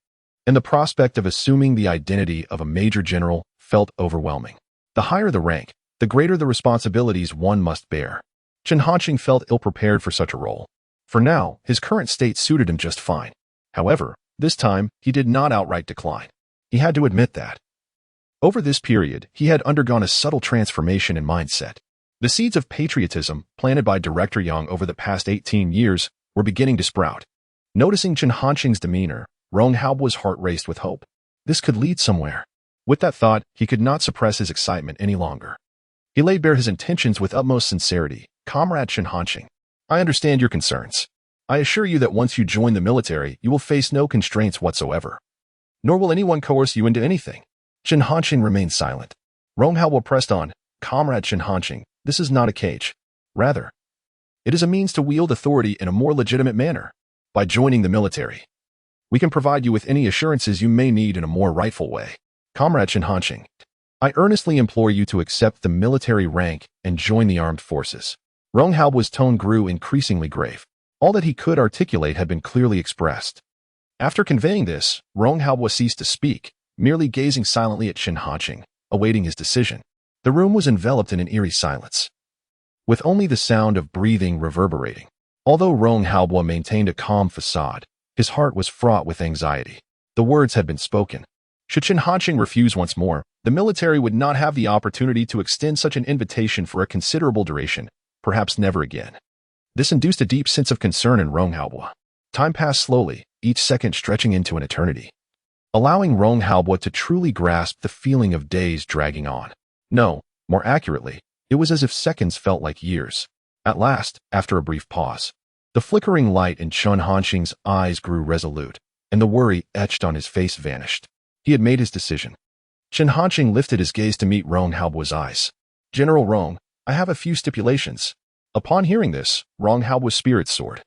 and the prospect of assuming the identity of a major general felt overwhelming. The higher the rank, the greater the responsibilities one must bear. Chen Hanqing felt ill-prepared for such a role. For now, his current state suited him just fine. However, this time, he did not outright decline. He had to admit that. Over this period, he had undergone a subtle transformation in mindset. The seeds of patriotism planted by Director Yang over the past 18 years were beginning to sprout. Noticing Chen Hanqing's demeanor, Rong Haobo's heart raced with hope. This could lead somewhere. With that thought, he could not suppress his excitement any longer. He laid bare his intentions with utmost sincerity. Comrade Chen Hanqing, I understand your concerns. I assure you that once you join the military, you will face no constraints whatsoever. Nor will anyone coerce you into anything. Chen Hanqing remained silent. Rong Haobo pressed on. Comrade Chen Hanqing, this is not a cage. Rather, it is a means to wield authority in a more legitimate manner. By joining the military, we can provide you with any assurances you may need in a more rightful way. Comrade Chen Hanqing, I earnestly implore you to accept the military rank and join the armed forces. Rong Haobo's tone grew increasingly grave. All that he could articulate had been clearly expressed. After conveying this, Rong Haobo ceased to speak, merely gazing silently at Chen Hanqing, awaiting his decision. The room was enveloped in an eerie silence, with only the sound of breathing reverberating. Although Rong Haobo maintained a calm facade, his heart was fraught with anxiety. The words had been spoken. Should Chen Hanqing refuse once more, the military would not have the opportunity to extend such an invitation for a considerable duration, perhaps never again. This induced a deep sense of concern in Rong Haobo. Time passed slowly, each second stretching into an eternity, allowing Rong Haobo to truly grasp the feeling of days dragging on. No, more accurately, it was as if seconds felt like years. At last, after a brief pause, the flickering light in Chen Hanqing's eyes grew resolute, and the worry etched on his face vanished. He had made his decision. Chen Hanqing lifted his gaze to meet Rong Haobo's eyes. General Rong, I have a few stipulations. Upon hearing this, Rong Haobo's spirits soared.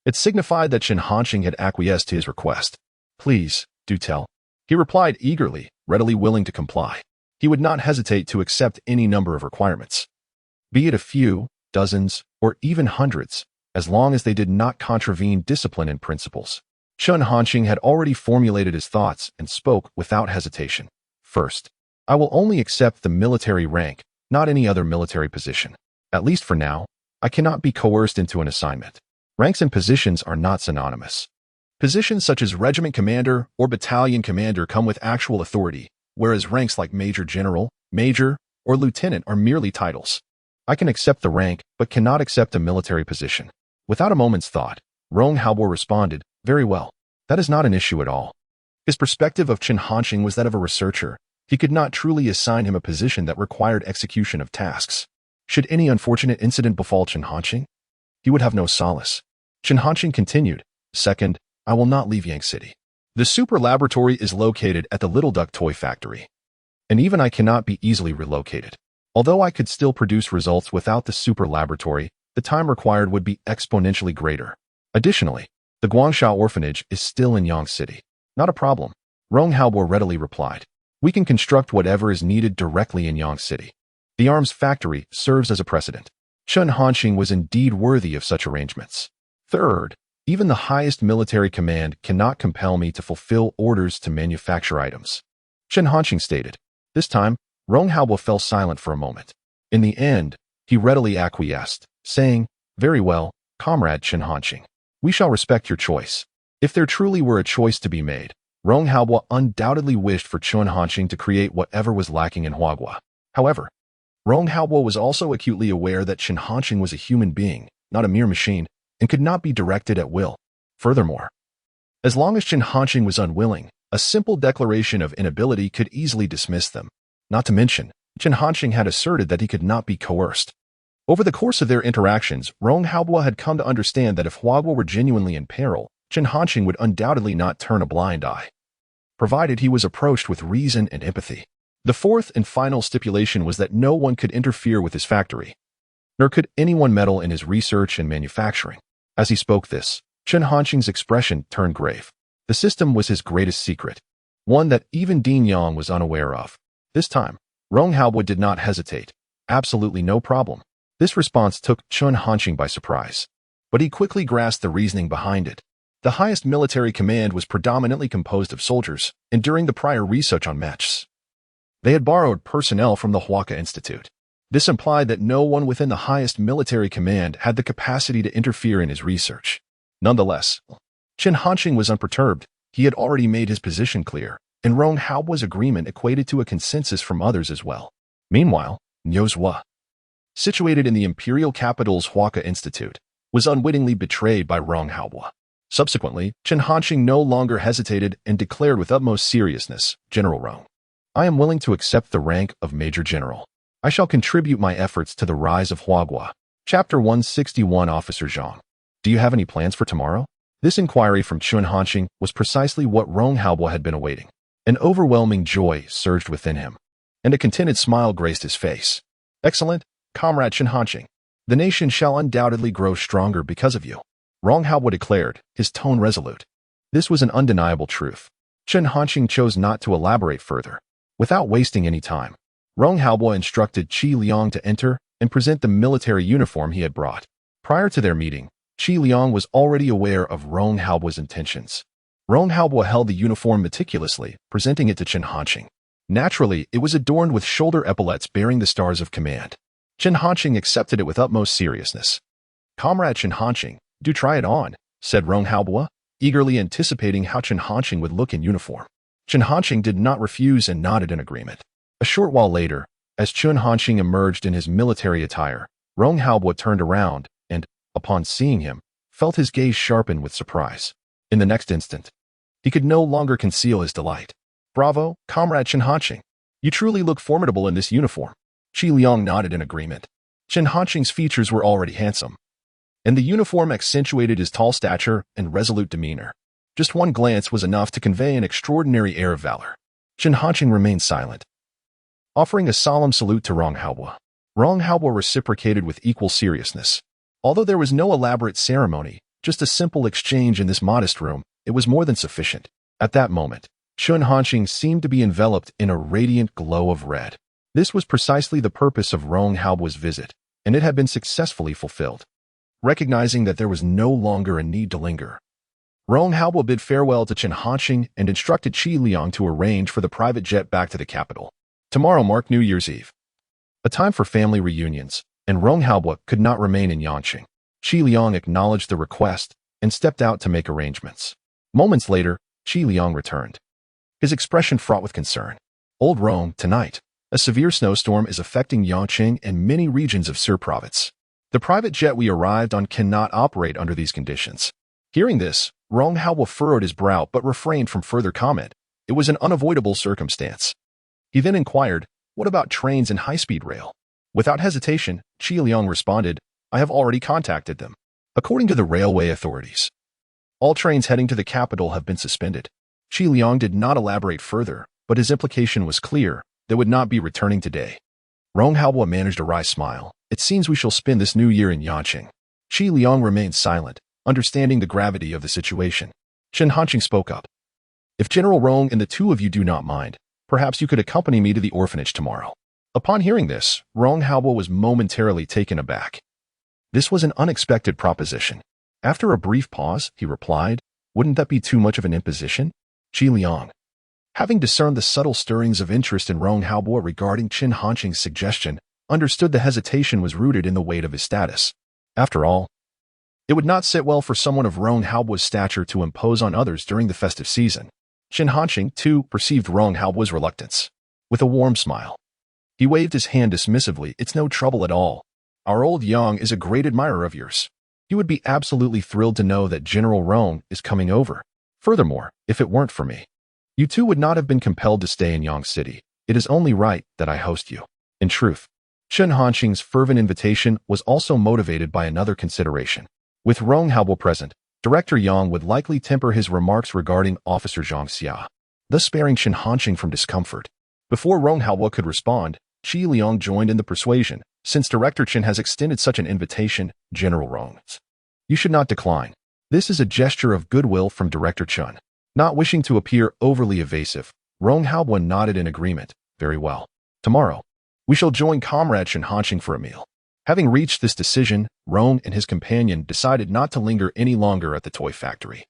It signified that Chen Hanqing had acquiesced to his request. Please, do tell. He replied eagerly, readily willing to comply. He would not hesitate to accept any number of requirements, be it a few, dozens, or even hundreds, as long as they did not contravene discipline and principles. Chen Hanqing had already formulated his thoughts and spoke without hesitation. First, I will only accept the military rank, not any other military position. At least for now, I cannot be coerced into an assignment. Ranks and positions are not synonymous. Positions such as regiment commander or battalion commander come with actual authority, whereas ranks like major general, major, or lieutenant are merely titles. I can accept the rank, but cannot accept a military position. Without a moment's thought, Rong Haobo responded, very well. That is not an issue at all. His perspective of Chen Hanqing was that of a researcher. He could not truly assign him a position that required execution of tasks. Should any unfortunate incident befall Chen Hanqing, he would have no solace. Chen Hanqing continued, second, I will not leave Yang City. The super laboratory is located at the Little Duck Toy Factory, and even I cannot be easily relocated. Although I could still produce results without the super laboratory, the time required would be exponentially greater. Additionally, the Guangsha orphanage is still in Yang City. Not a problem. Rong Haobo readily replied. We can construct whatever is needed directly in Yang City. The arms factory serves as a precedent. Chen Hanqing was indeed worthy of such arrangements. Third, even the highest military command cannot compel me to fulfill orders to manufacture items. Chen Hanqing stated. This time, Rong Haobo fell silent for a moment. In the end, he readily acquiesced, saying, very well, Comrade Chen Hanqing. We shall respect your choice. If there truly were a choice to be made, Rong Haobo undoubtedly wished for Chen Hanqing to create whatever was lacking in Huagua. However, Rong Haobo was also acutely aware that Chen Hanqing was a human being, not a mere machine, and could not be directed at will. Furthermore, as long as Chen Hanqing was unwilling, a simple declaration of inability could easily dismiss them. Not to mention, Chen Hanqing had asserted that he could not be coerced. Over the course of their interactions, Rong Haobo had come to understand that if Huagua were genuinely in peril, Chen Hanqing would undoubtedly not turn a blind eye, provided he was approached with reason and empathy. The fourth and final stipulation was that no one could interfere with his factory, nor could anyone meddle in his research and manufacturing. As he spoke this, Chen Hanqing's expression turned grave. The system was his greatest secret, one that even Dean Yang was unaware of. This time, Rong Haobo did not hesitate. Absolutely no problem. This response took Chen Hanqing by surprise, but he quickly grasped the reasoning behind it. The highest military command was predominantly composed of soldiers, and during the prior research on matches, they had borrowed personnel from the Huaca Institute. This implied that no one within the highest military command had the capacity to interfere in his research. Nonetheless, Chen Hanqing was unperturbed. He had already made his position clear, and Rong Haobu's agreement equated to a consensus from others as well. Meanwhile, Nyozhua, situated in the imperial capital's Huaca Institute, was unwittingly betrayed by Rong Haobu. Subsequently, Chen Hanqing no longer hesitated and declared with utmost seriousness, "General Rong, I am willing to accept the rank of Major General. I shall contribute my efforts to the rise of Huagua." Chapter 161. Officer Zhang, do you have any plans for tomorrow? This inquiry from Chen Hanqing was precisely what Rong Haobu had been awaiting. An overwhelming joy surged within him, and a contented smile graced his face. "Excellent, Comrade Chen Hanqing. The nation shall undoubtedly grow stronger because of you," Rong Haobu declared, his tone resolute. This was an undeniable truth. Chen Hanqing chose not to elaborate further. Without wasting any time, Rong Haobu instructed Qi Liang to enter and present the military uniform he had brought. Prior to their meeting, Qi Liang was already aware of Rong Haobu's intentions. Rong Haobu held the uniform meticulously, presenting it to Chen Hanqing. Naturally, it was adorned with shoulder epaulets bearing the stars of command. Chen Hanqing accepted it with utmost seriousness. "Comrade Chen Hanqing, do try it on," said Rong Haobu, eagerly anticipating how Chen Hanqing would look in uniform. Chen Hanqing did not refuse and nodded in agreement. A short while later, as Chen Hanqing emerged in his military attire, Rong Haobu turned around and, upon seeing him, felt his gaze sharpen with surprise. In the next instant, he could no longer conceal his delight. "Bravo, Comrade Chen Hanqing. You truly look formidable in this uniform." Qi Liang nodded in agreement. Chen Hanqing's features were already handsome, and the uniform accentuated his tall stature and resolute demeanor. Just one glance was enough to convey an extraordinary air of valor. Chen Hanqing remained silent, offering a solemn salute to Rong Haobu. Rong Haobu reciprocated with equal seriousness. Although there was no elaborate ceremony, just a simple exchange in this modest room, it was more than sufficient. At that moment, Chen Hanqing seemed to be enveloped in a radiant glow of red. This was precisely the purpose of Rong Haobu's visit, and it had been successfully fulfilled. Recognizing that there was no longer a need to linger, Rong Haobu bid farewell to Chen Hanqing and instructed Qi Liang to arrange for the private jet back to the capital. Tomorrow marked New Year's Eve, a time for family reunions, and Rong Haobu could not remain in Yanqing. Qi Liang acknowledged the request and stepped out to make arrangements. Moments later, Qi Liang returned, his expression fraught with concern. "Old Rong, tonight, a severe snowstorm is affecting Yanqing and many regions of Sur Province. The private jet we arrived on cannot operate under these conditions." Hearing this, Rong Haobu furrowed his brow but refrained from further comment. It was an unavoidable circumstance. He then inquired, "What about trains and high-speed rail?" Without hesitation, Qi Liang responded, "I have already contacted them. According to the railway authorities, all trains heading to the capital have been suspended." Qi Liang did not elaborate further, but his implication was clear. They would not be returning today. Rong Haobu managed a wry smile. "It seems we shall spend this new year in Yanqing." Qi Liang remained silent, understanding the gravity of the situation. Chen Hanqing spoke up. "If General Rong and the two of you do not mind, perhaps you could accompany me to the orphanage tomorrow." Upon hearing this, Rong Haobu was momentarily taken aback. This was an unexpected proposition. After a brief pause, he replied, "Wouldn't that be too much of an imposition?" Qi Liang, having discerned the subtle stirrings of interest in Rong Haobu regarding Chen Hanqing's suggestion, understood the hesitation was rooted in the weight of his status. After all, it would not sit well for someone of Rong Haobu's stature to impose on others during the festive season. Chen Hanqing, too, perceived Rong Haobu's reluctance. With a warm smile, he waved his hand dismissively. "It's no trouble at all. Our old Yang is a great admirer of yours. He would be absolutely thrilled to know that General Rong is coming over. Furthermore, if it weren't for me, you two would not have been compelled to stay in Yang City. It is only right that I host you." In truth, Chen Hanqing's fervent invitation was also motivated by another consideration. With Rong Haobu present, Director Yang would likely temper his remarks regarding Officer Zhang Xia, thus sparing Chen Hanqing from discomfort. Before Rong Haobu could respond, Qi Liang joined in the persuasion. "Since Director Chen has extended such an invitation, General Rong, you should not decline. This is a gesture of goodwill from Director Chen." Not wishing to appear overly evasive, Rong Haobu nodded in agreement. "Very well. Tomorrow, we shall join Comrade Chen Hanqing for a meal." Having reached this decision, Rong and his companion decided not to linger any longer at the toy factory.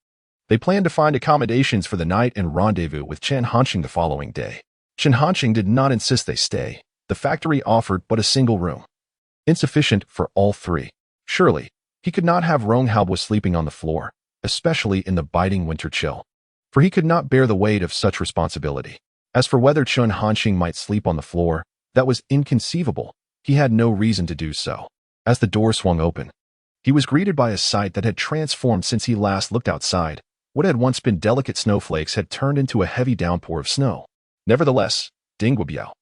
They planned to find accommodations for the night and rendezvous with Chen Hanqing the following day. Chen Hanqing did not insist they stay. The factory offered but a single room, insufficient for all three. Surely, he could not have Rong Haobo sleeping on the floor, especially in the biting winter chill, for he could not bear the weight of such responsibility. As for whether Chen Hanqing might sleep on the floor, that was inconceivable. He had no reason to do so. As the door swung open, he was greeted by a sight that had transformed since he last looked outside. What had once been delicate snowflakes had turned into a heavy downpour of snow. Nevertheless, Ding Guobiao,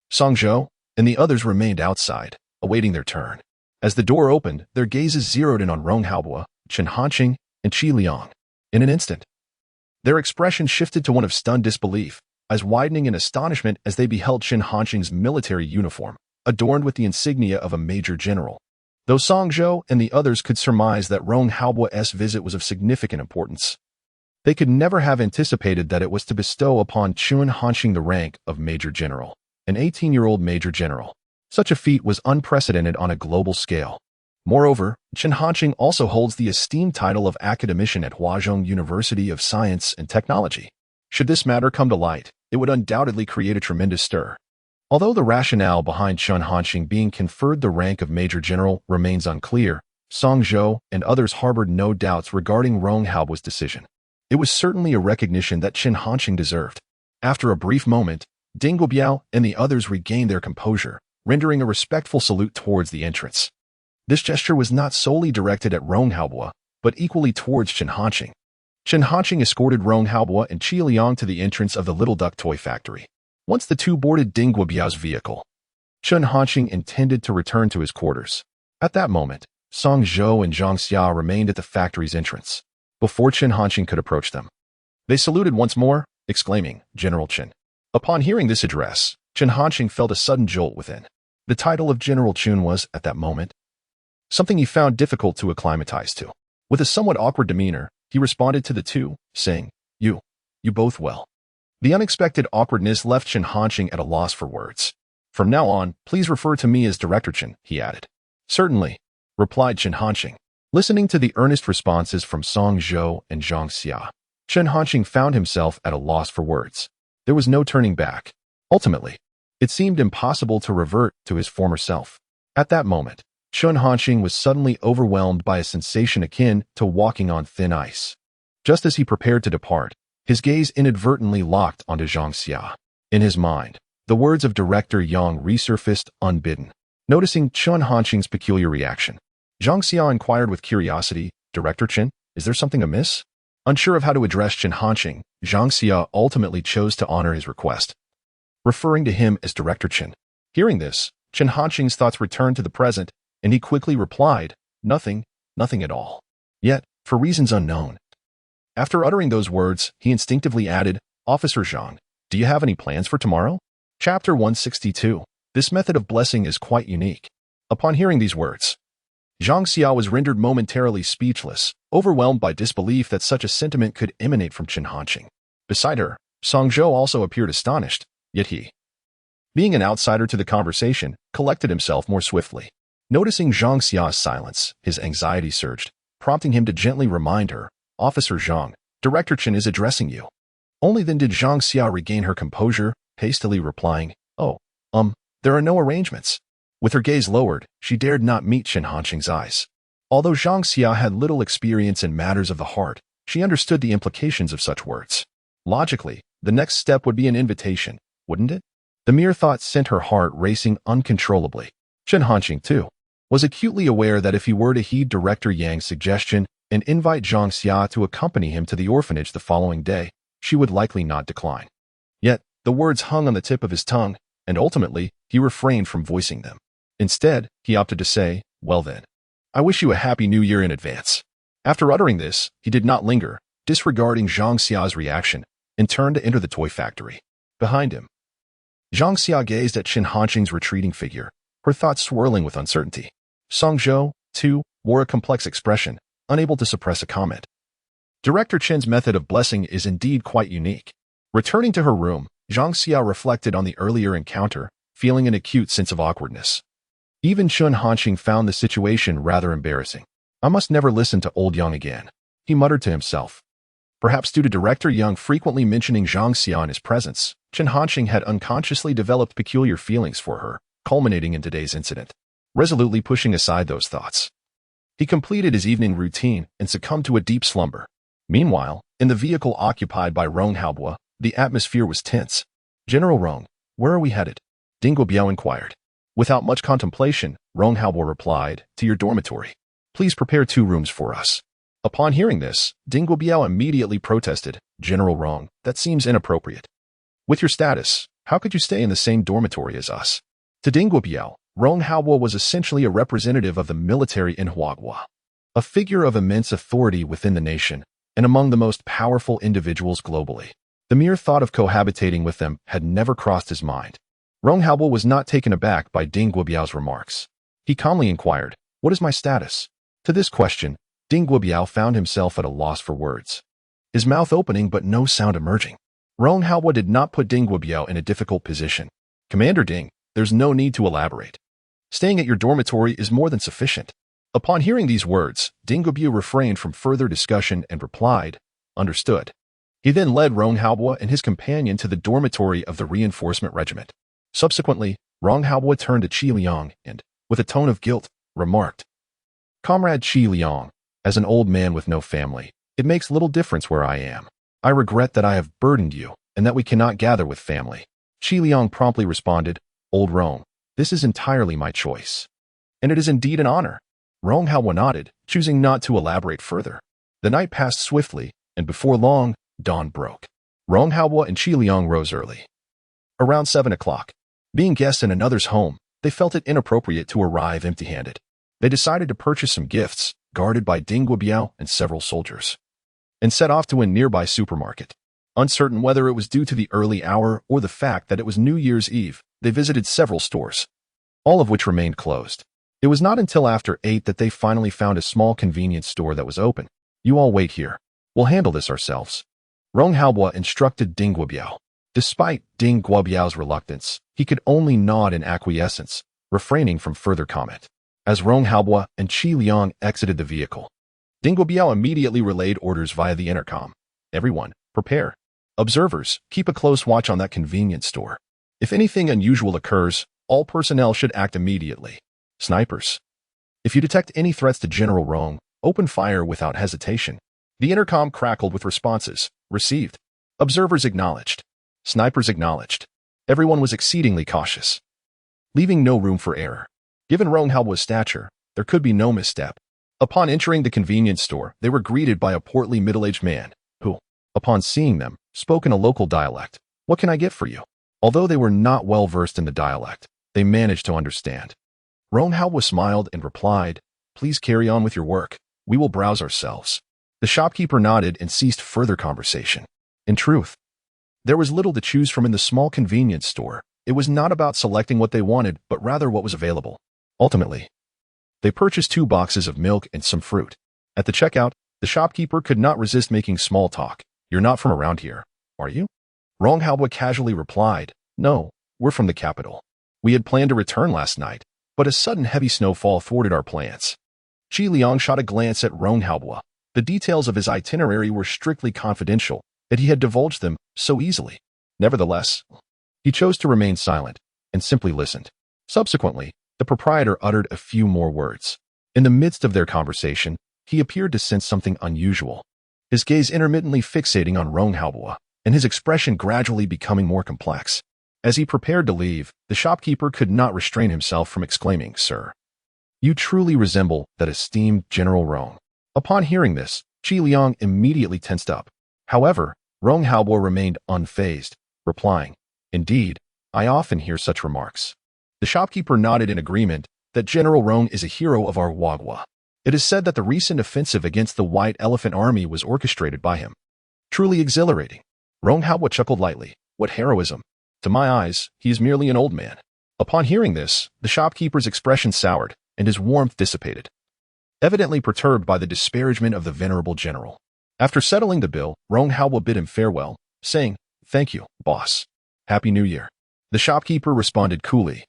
Song Zhou, and the others remained outside, awaiting their turn. As the door opened, their gazes zeroed in on Rong Haobo, Chen Hanqing, and Qi Liang. In an instant, their expression shifted to one of stunned disbelief, eyes widening in astonishment as they beheld Chen Hanqing's military uniform, adorned with the insignia of a major general. Though Song Zhou and the others could surmise that Rong Haobo's visit was of significant importance, they could never have anticipated that it was to bestow upon Chen Hanqing the rank of Major General, an 18-year-old Major General. Such a feat was unprecedented on a global scale. Moreover, Chen Hanqing also holds the esteemed title of academician at Huazhong University of Science and Technology. Should this matter come to light, it would undoubtedly create a tremendous stir. Although the rationale behind Chen Hanqing being conferred the rank of Major General remains unclear, Song Zhou and others harbored no doubts regarding Rong Haobo's decision. It was certainly a recognition that Chen Hanqing deserved. After a brief moment, Ding Guobiao and the others regained their composure, rendering a respectful salute towards the entrance. This gesture was not solely directed at Rong Haobo, but equally towards Chen Hanqing. Chen Hanqing escorted Rong Haobo and Qi Liang to the entrance of the Little Duck Toy Factory. Once the two boarded Ding Guobiao's vehicle, Chen Hanqing intended to return to his quarters. At that moment, Song Zhou and Zhang Xia remained at the factory's entrance, before Chen Hanqing could approach them. They saluted once more, exclaiming, "General Chen." Upon hearing this address, Chen Hanqing felt a sudden jolt within. The title of General Chen was, at that moment, something he found difficult to acclimatize to. With a somewhat awkward demeanor, he responded to the two, saying, You both well." The unexpected awkwardness left Chen Hanqing at a loss for words. "From now on, please refer to me as Director Chen," he added. "Certainly," replied Chen Hanqing. Listening to the earnest responses from Song Zhou and Zhang Xia, Chen Hanqing found himself at a loss for words. There was no turning back. Ultimately, it seemed impossible to revert to his former self. At that moment, Chen Hanqing was suddenly overwhelmed by a sensation akin to walking on thin ice. Just as he prepared to depart, his gaze inadvertently locked onto Zhang Xia. In his mind, the words of Director Yang resurfaced unbidden. Noticing Chen Hanqing's peculiar reaction, Zhang Xia inquired with curiosity, "Director Chen, is there something amiss?" Unsure of how to address Chen Hanqing, Zhang Xia ultimately chose to honor his request, referring to him as Director Chen. Hearing this, Chen Hanqing's thoughts returned to the present, and he quickly replied, nothing at all. Yet, for reasons unknown. After uttering those words, he instinctively added, "Officer Zhang, do you have any plans for tomorrow?" Chapter 162. This method of blessing is quite unique. Upon hearing these words, Zhang Xia was rendered momentarily speechless, overwhelmed by disbelief that such a sentiment could emanate from Chen Hanqing. Beside her, Song Zhou also appeared astonished, yet he, being an outsider to the conversation, collected himself more swiftly. Noticing Zhang Xia's silence, his anxiety surged, prompting him to gently remind her, "Officer Zhang, Director Chen is addressing you." Only then did Zhang Xia regain her composure, hastily replying, there are no arrangements." With her gaze lowered, she dared not meet Chen Hanqing's eyes. Although Zhang Xia had little experience in matters of the heart, she understood the implications of such words. Logically, the next step would be an invitation, wouldn't it? The mere thought sent her heart racing uncontrollably. Chen Hanqing, too, was acutely aware that if he were to heed Director Yang's suggestion and invite Zhang Xia to accompany him to the orphanage the following day, she would likely not decline. Yet, the words hung on the tip of his tongue, and ultimately, he refrained from voicing them. Instead, he opted to say, "Well then, I wish you a happy new year in advance." After uttering this, he did not linger, disregarding Zhang Xia's reaction, and turned to enter the toy factory. Behind him, Zhang Xia gazed at Chen Hanqing's retreating figure, her thoughts swirling with uncertainty. Song Zhou, too, wore a complex expression, unable to suppress a comment. Director Chen's method of blessing is indeed quite unique. Returning to her room, Zhang Xia reflected on the earlier encounter, feeling an acute sense of awkwardness. Even Chen Hanqing found the situation rather embarrassing. "I must never listen to old Yang again," he muttered to himself. Perhaps due to director Young frequently mentioning Zhang Xia in his presence, Chen Hanqing had unconsciously developed peculiar feelings for her, culminating in today's incident. Resolutely pushing aside those thoughts, he completed his evening routine and succumbed to a deep slumber. Meanwhile, in the vehicle occupied by Rong Haobo, the atmosphere was tense. "General Rong, where are we headed?" Ding Guobiao inquired. Without much contemplation, Rong Haobo replied, "To your dormitory. Please prepare 2 rooms for us." Upon hearing this, Ding Guobiao immediately protested, "General Rong, that seems inappropriate. With your status, how could you stay in the same dormitory as us?" To Ding Guobiao, Rong Haobo was essentially a representative of the military in Huagua, a figure of immense authority within the nation and among the most powerful individuals globally. The mere thought of cohabitating with them had never crossed his mind. Rong Haobo was not taken aback by Ding Guobiao's remarks. He calmly inquired, "What is my status?" To this question, Ding Guobiao found himself at a loss for words. His mouth opening but no sound emerging. Rong Haobo did not put Ding Guobiao in a difficult position. "Commander Ding, there's no need to elaborate. Staying at your dormitory is more than sufficient." Upon hearing these words, Ding Guobiao refrained from further discussion and replied, "Understood." He then led Rong Haobo and his companion to the dormitory of the reinforcement regiment. Subsequently, Rong Haobo turned to Qi Liang and, with a tone of guilt, remarked, "Comrade Qi Liang, as an old man with no family, it makes little difference where I am. I regret that I have burdened you and that we cannot gather with family." Qi Liang promptly responded, "Old Rong, this is entirely my choice. And it is indeed an honor." Rong Haobo nodded, choosing not to elaborate further. The night passed swiftly, and before long, dawn broke. Rong Haobo and Qi Liang rose early. Around 7 o'clock, being guests in another's home, they felt it inappropriate to arrive empty-handed. They decided to purchase some gifts, guarded by Ding Guobiao and several soldiers, and set off to a nearby supermarket. Uncertain whether it was due to the early hour or the fact that it was New Year's Eve, they visited several stores, all of which remained closed. It was not until after 8 that they finally found a small convenience store that was open. "You all wait here. We'll handle this ourselves," Rong Haobo instructed Ding Guobiao. Despite Ding Guobiao's reluctance, he could only nod in acquiescence, refraining from further comment. As Rong Haobo and Qi Liang exited the vehicle, Ding Guobiao immediately relayed orders via the intercom. "Everyone, prepare. Observers, keep a close watch on that convenience store. If anything unusual occurs, all personnel should act immediately. Snipers, if you detect any threats to General Rong, open fire without hesitation." The intercom crackled with responses. "Received. Observers acknowledged. Snipers acknowledged." Everyone was exceedingly cautious, leaving no room for error. Given Rong Haobo's stature, there could be no misstep. Upon entering the convenience store, they were greeted by a portly middle-aged man, who, upon seeing them, spoke in a local dialect. "What can I get for you?" Although they were not well versed in the dialect, they managed to understand. Rong Haobo smiled and replied, "Please carry on with your work. We will browse ourselves." The shopkeeper nodded and ceased further conversation. In truth, there was little to choose from in the small convenience store. It was not about selecting what they wanted, but rather what was available. Ultimately, they purchased 2 boxes of milk and some fruit. At the checkout, the shopkeeper could not resist making small talk. "You're not from around here, are you?" Rong Haobo casually replied, "No, we're from the capital. We had planned to return last night, but a sudden heavy snowfall thwarted our plans." Qi Liang shot a glance at Rong Haobo. The details of his itinerary were strictly confidential, yet he had divulged them so easily. Nevertheless, he chose to remain silent and simply listened. Subsequently, the proprietor uttered a few more words. In the midst of their conversation, he appeared to sense something unusual, his gaze intermittently fixating on Rong Haobo, and his expression gradually becoming more complex. As he prepared to leave, the shopkeeper could not restrain himself from exclaiming, "Sir, you truly resemble that esteemed General Rong." Upon hearing this, Qi Liang immediately tensed up. However, Rong Haobo remained unfazed, replying, "Indeed, I often hear such remarks." The shopkeeper nodded in agreement that General Rong is a hero of our Huagua. It is said that the recent offensive against the White Elephant Army was orchestrated by him. Truly exhilarating. Rong Haobo chuckled lightly. "What heroism! To my eyes, he is merely an old man." Upon hearing this, the shopkeeper's expression soured, and his warmth dissipated, evidently perturbed by the disparagement of the venerable general. After settling the bill, Rong Haobo bid him farewell, saying, "Thank you, boss. Happy New Year." The shopkeeper responded coolly,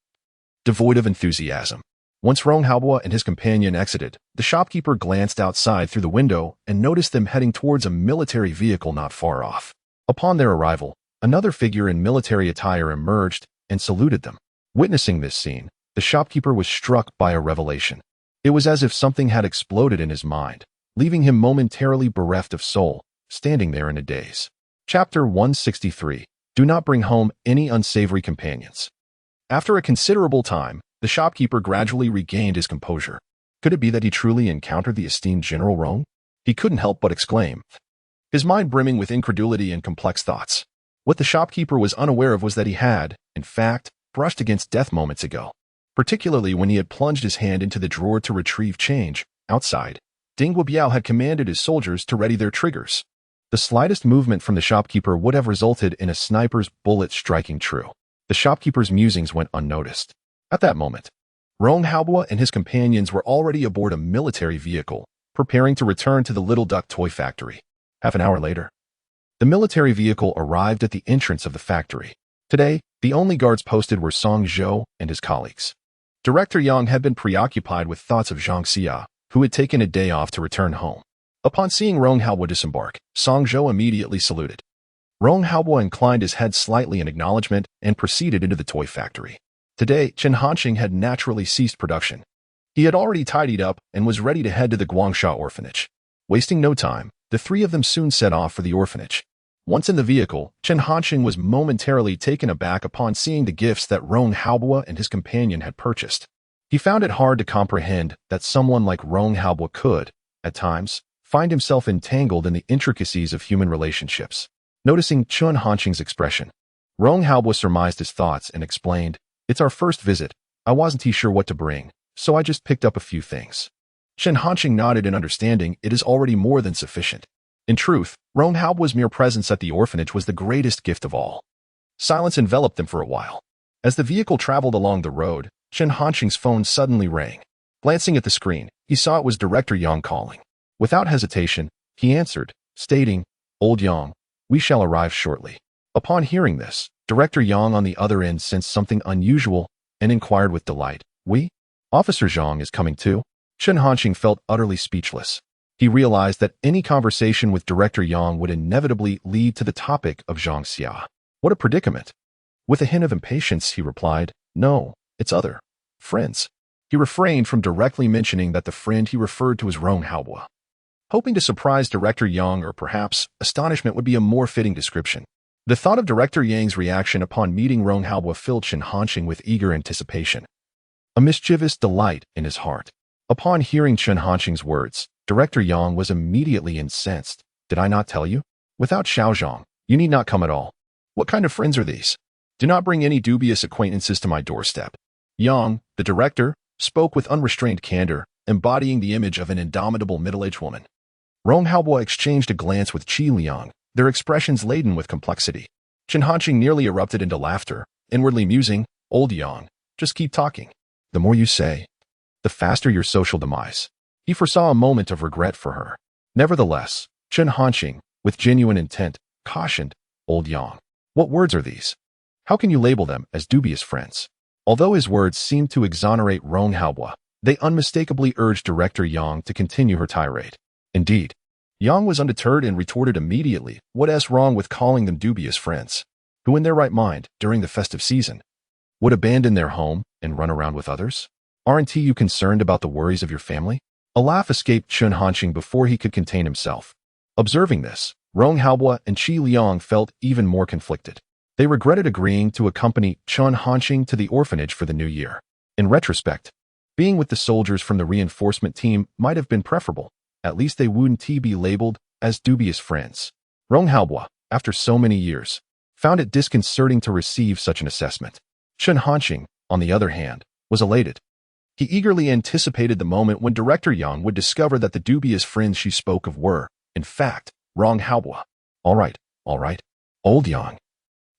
devoid of enthusiasm. Once Rong Haobo and his companion exited, the shopkeeper glanced outside through the window and noticed them heading towards a military vehicle not far off. Upon their arrival, another figure in military attire emerged and saluted them. Witnessing this scene, the shopkeeper was struck by a revelation. It was as if something had exploded in his mind, leaving him momentarily bereft of soul, standing there in a daze. Chapter 163. Do not bring home any unsavory companions. After a considerable time, the shopkeeper gradually regained his composure. Could it be that he truly encountered the esteemed General Rong? He couldn't help but exclaim, his mind brimming with incredulity and complex thoughts. What the shopkeeper was unaware of was that he had, in fact, brushed against death moments ago, particularly when he had plunged his hand into the drawer to retrieve change. Outside, Ding Guobiao had commanded his soldiers to ready their triggers. The slightest movement from the shopkeeper would have resulted in a sniper's bullet striking true. The shopkeeper's musings went unnoticed. At that moment, Rong Haobo and his companions were already aboard a military vehicle, preparing to return to the Little Duck toy factory. Half an hour later, the military vehicle arrived at the entrance of the factory. Today, the only guards posted were Song Zhou and his colleagues. Director Yang had been preoccupied with thoughts of Zhang Xia, who had taken a day off to return home. Upon seeing Rong Haobo disembark, Song Zhou immediately saluted. Rong Haobo inclined his head slightly in acknowledgement and proceeded into the toy factory. Today, Chen Hanqing had naturally ceased production. He had already tidied up and was ready to head to the Guangsha orphanage. Wasting no time, the three of them soon set off for the orphanage. Once in the vehicle, Chen Hanqing was momentarily taken aback upon seeing the gifts that Rong Haobo and his companion had purchased. He found it hard to comprehend that someone like Rong Haobo could, at times, find himself entangled in the intricacies of human relationships. Noticing Chen Hanqing's expression, Rong Haobo surmised his thoughts and explained, "It's our first visit. I wasn't sure what to bring, so I just picked up a few things." Chen Hanqing nodded in understanding. It is already more than sufficient. In truth, Rong Haobo's mere presence at the orphanage was the greatest gift of all. Silence enveloped them for a while. As the vehicle traveled along the road, Chen Hanqing's phone suddenly rang. Glancing at the screen, he saw it was Director Yang calling. Without hesitation, he answered, stating, "Old Yang, we shall arrive shortly." Upon hearing this, Director Yang on the other end sensed something unusual and inquired with delight, "We? Officer Zhang is coming too?" Chen Hanqing felt utterly speechless. He realized that any conversation with Director Yang would inevitably lead to the topic of Zhang Xia. What a predicament! With a hint of impatience, he replied, "No, it's other friends." He refrained from directly mentioning that the friend he referred to as Rong Haobo. Hoping to surprise Director Yang, or perhaps astonishment would be a more fitting description. The thought of Director Yang's reaction upon meeting Rong Haobo filled Chen Hanqing with eager anticipation, a mischievous delight in his heart. Upon hearing Chen Hanqing's words, Director Yang was immediately incensed. "Did I not tell you? Without Xiaozhang, you need not come at all. What kind of friends are these? Do not bring any dubious acquaintances to my doorstep." Yang, the director, spoke with unrestrained candor, embodying the image of an indomitable middle-aged woman. Rong Haobo exchanged a glance with Qi Liang, their expressions laden with complexity. Chen Hanqing nearly erupted into laughter, inwardly musing, "Old Yang, just keep talking. The more you say, the faster your social demise." He foresaw a moment of regret for her. Nevertheless, Chen Hanqing, with genuine intent, cautioned, "Old Yang, what words are these? How can you label them as dubious friends?" Although his words seemed to exonerate Rong Haobo, they unmistakably urged Director Yang to continue her tirade. Indeed, Yang was undeterred and retorted immediately, "What's wrong with calling them dubious friends? Who in their right mind, during the festive season, would abandon their home and run around with others? Aren't you concerned about the worries of your family?" A laugh escaped Chen Hanqing before he could contain himself. Observing this, Rong Haobo and Qi Liang felt even more conflicted. They regretted agreeing to accompany Chen Hanqing to the orphanage for the new year. In retrospect, being with the soldiers from the reinforcement team might have been preferable. At least they wouldn't be labeled as dubious friends. Rong Haobo, after so many years, found it disconcerting to receive such an assessment. Chen Hanqing, on the other hand, was elated. He eagerly anticipated the moment when Director Yang would discover that the dubious friends she spoke of were, in fact, Rong Haobo. All right, Old Yang,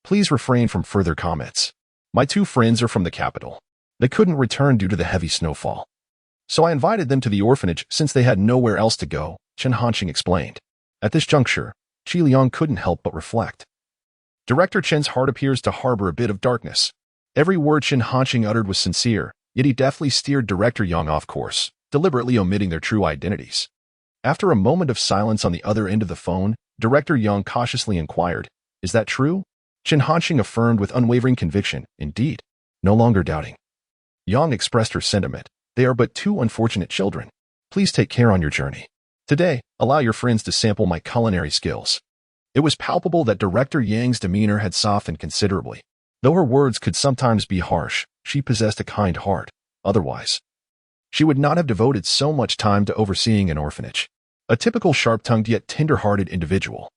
please refrain from further comments. My two friends are from the capital. They couldn't return due to the heavy snowfall, so I invited them to the orphanage since they had nowhere else to go," Chen Hanqing explained. At this juncture, Qi Liang couldn't help but reflect. Director Chen's heart appears to harbor a bit of darkness. Every word Chen Hanqing uttered was sincere, yet he deftly steered Director Yang off course, deliberately omitting their true identities. After a moment of silence on the other end of the phone, Director Yang cautiously inquired, "Is that true?" Chen Hanxing affirmed with unwavering conviction, "Indeed." No longer doubting. Yang expressed her sentiment, "They are but two unfortunate children. Please take care on your journey. Today, allow your friends to sample my culinary skills." It was palpable that Director Yang's demeanor had softened considerably. Though her words could sometimes be harsh, she possessed a kind heart. Otherwise, she would not have devoted so much time to overseeing an orphanage. A typical sharp-tongued yet tender-hearted individual.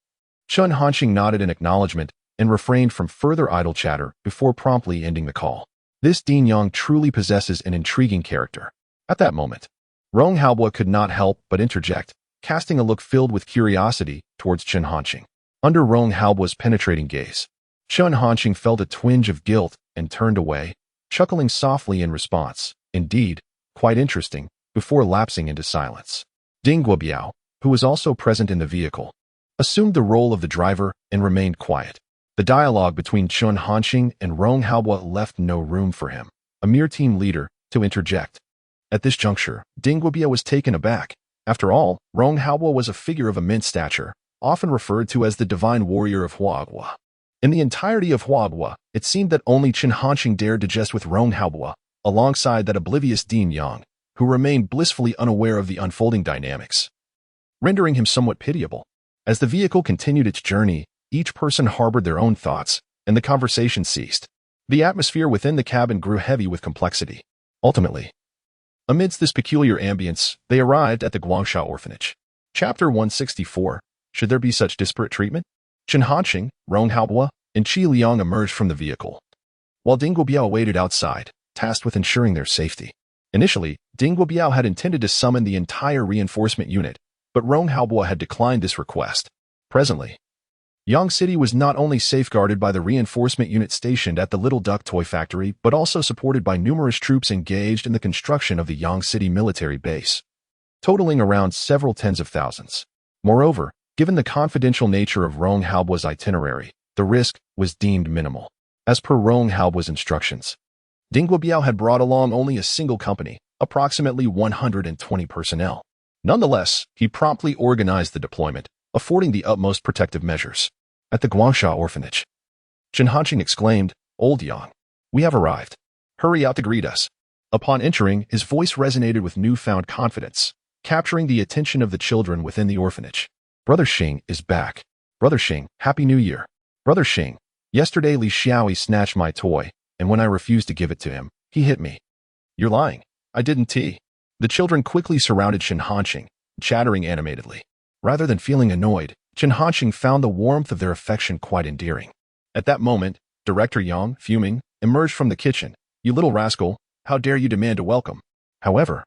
Chen Hanxing nodded in acknowledgement and refrained from further idle chatter before promptly ending the call. This Dean Yang truly possesses an intriguing character. At that moment, Rong Haobua could not help but interject, casting a look filled with curiosity towards Chen Hanxing. Under Rong Haobua's penetrating gaze, Chen Hanxing felt a twinge of guilt and turned away, chuckling softly in response. Indeed, quite interesting, before lapsing into silence. Ding Guobiao, who was also present in the vehicle, assumed the role of the driver and remained quiet. The dialogue between Chen Hanxing and Rong Haobua left no room for him, a mere team leader, to interject. At this juncture, Ding Guobiao was taken aback. After all, Rong Haobua was a figure of immense stature, often referred to as the divine warrior of Huagua. In the entirety of Huagua, it seemed that only Chen Hanxing dared to jest with Rong Haobua, alongside that oblivious Dean Yang, who remained blissfully unaware of the unfolding dynamics, rendering him somewhat pitiable. As the vehicle continued its journey, each person harbored their own thoughts, and the conversation ceased. The atmosphere within the cabin grew heavy with complexity. Ultimately, amidst this peculiar ambience, they arrived at the Guangsha orphanage. Chapter 164. Should there be such disparate treatment? Chen Hanxing, Rong Haobua, and Qi Liang emerged from the vehicle, while Ding Guobiao waited outside, tasked with ensuring their safety. Initially, Ding Guobiao had intended to summon the entire reinforcement unit, but Rong Haobua had declined this request. Presently, Yang City was not only safeguarded by the reinforcement unit stationed at the Little Duck Toy Factory, but also supported by numerous troops engaged in the construction of the Yang City military base, totaling around several tens of thousands. Moreover, given the confidential nature of Rong Haobua's itinerary, the risk was deemed minimal. As per Rong Haobua's instructions, Ding Guobiao had brought along only a single company, approximately 120 personnel. Nonetheless, he promptly organized the deployment, affording the utmost protective measures. At the Guangsha orphanage, Chen Hanxing exclaimed, "Old Yang, we have arrived. Hurry out to greet us." Upon entering, his voice resonated with newfound confidence, capturing the attention of the children within the orphanage. "Brother Xing is back. Brother Xing, Happy New Year. Brother Xing, yesterday Li Xiaoyi snatched my toy, and when I refused to give it to him, he hit me." "You're lying. I didn't." The children quickly surrounded Chen Hanxing, chattering animatedly. Rather than feeling annoyed, Chen Hanxing found the warmth of their affection quite endearing. At that moment, Director Yang, fuming, emerged from the kitchen. "You little rascal, how dare you demand a welcome?" However,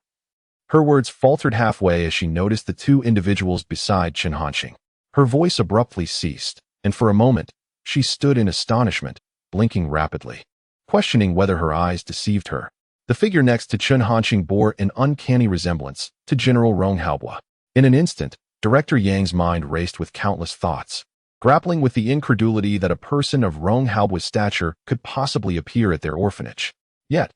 her words faltered halfway as she noticed the two individuals beside Chen Hanxing. Her voice abruptly ceased, and for a moment, she stood in astonishment, blinking rapidly, questioning whether her eyes deceived her. The figure next to Chen Hanxing bore an uncanny resemblance to General Rong Haobua. In an instant, Director Yang's mind raced with countless thoughts, grappling with the incredulity that a person of Rong Haobua's stature could possibly appear at their orphanage. Yet,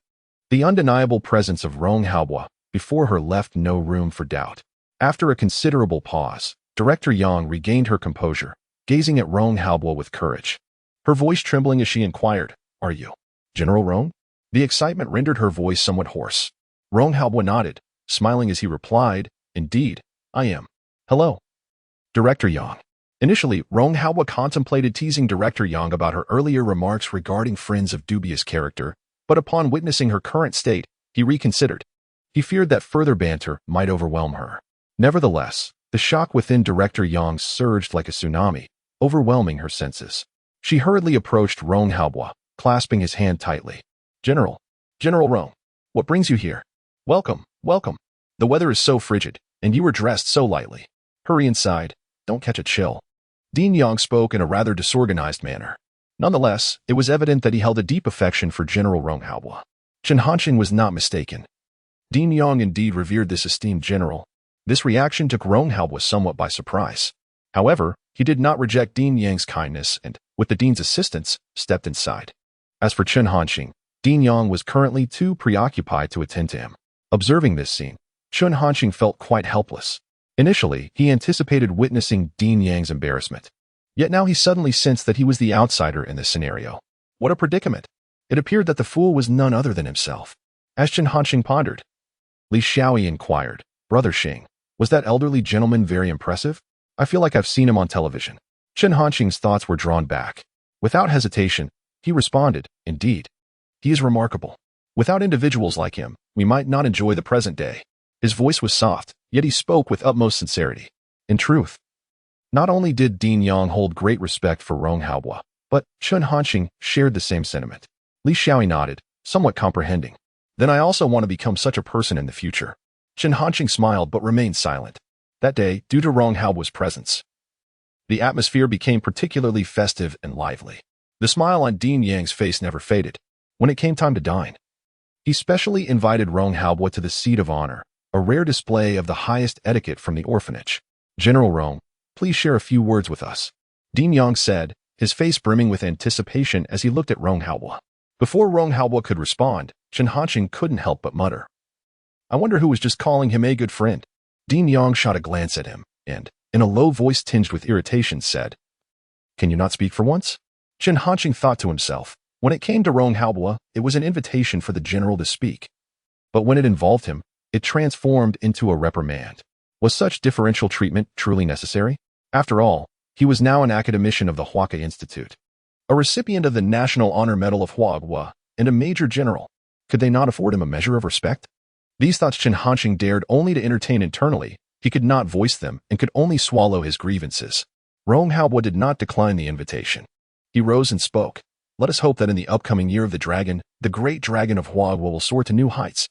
the undeniable presence of Rong Haobua before her left no room for doubt. After a considerable pause, Director Yang regained her composure, gazing at Rong Haobua with courage. Her voice trembling as she inquired, "Are you General Rong?" The excitement rendered her voice somewhat hoarse. Rong Haobua nodded, smiling as he replied, "Indeed, I am. Hello, Director Yang." Initially, Rong Haobua contemplated teasing Director Yang about her earlier remarks regarding friends of dubious character, but upon witnessing her current state, he reconsidered. He feared that further banter might overwhelm her. Nevertheless, the shock within Director Yang surged like a tsunami, overwhelming her senses. She hurriedly approached Rong Haobua, clasping his hand tightly. General Rong, what brings you here?" Welcome. The weather is so frigid, and you were dressed so lightly. Hurry inside, don't catch a chill." Dean Yang spoke in a rather disorganized manner. Nonetheless, it was evident that he held a deep affection for General Rong Haobua. Chen Hanxing was not mistaken. Dean Yang indeed revered this esteemed general. This reaction took Rong Haobua somewhat by surprise. However, he did not reject Dean Yang's kindness and, with the dean's assistance, stepped inside. As for Chen Hanxing, Dean Yang was currently too preoccupied to attend to him. Observing this scene, Chun Hanqing felt quite helpless. Initially, he anticipated witnessing Dean Yang's embarrassment. Yet now he suddenly sensed that he was the outsider in this scenario. What a predicament! It appeared that the fool was none other than himself. As Chun Hanqing pondered, Li Xiaoyi inquired, "Brother Xing, was that elderly gentleman very impressive? I feel like I've seen him on television." Chun Hanqing's thoughts were drawn back. Without hesitation, he responded, "Indeed. He is remarkable. Without individuals like him, we might not enjoy the present day." His voice was soft, yet he spoke with utmost sincerity. In truth, not only did Dean Yang hold great respect for Rong Haobo, but Chun Hanqing shared the same sentiment. Li Xiaoyi nodded, somewhat comprehending. "Then I also want to become such a person in the future." Chun Hanqing smiled but remained silent. That day, due to Rong Haobo's presence, the atmosphere became particularly festive and lively. The smile on Dean Yang's face never faded. When it came time to dine, he specially invited Rong Haobo to the seat of honor, a rare display of the highest etiquette from the orphanage. "General Rong, please share a few words with us," Dean Yang said, his face brimming with anticipation as he looked at Rong Haobo. Before Rong Haobo could respond, Chun Hanqing couldn't help but mutter, "I wonder who was just calling him a good friend." Dean Yang shot a glance at him and, in a low voice tinged with irritation, said, "Can you not speak for once?" Chun Hanqing thought to himself, when it came to Rong Haobo, it was an invitation for the general to speak. But when it involved him, it transformed into a reprimand. Was such differential treatment truly necessary? After all, he was now an academician of the Huaca Institute, a recipient of the National Honor Medal of Huaghua, and a major general. Could they not afford him a measure of respect? These thoughts Chun Hanqing dared only to entertain internally. He could not voice them and could only swallow his grievances. Rong Haobo did not decline the invitation. He rose and spoke. "Let us hope that in the upcoming year of the dragon, the great dragon of Huaghua will soar to new heights.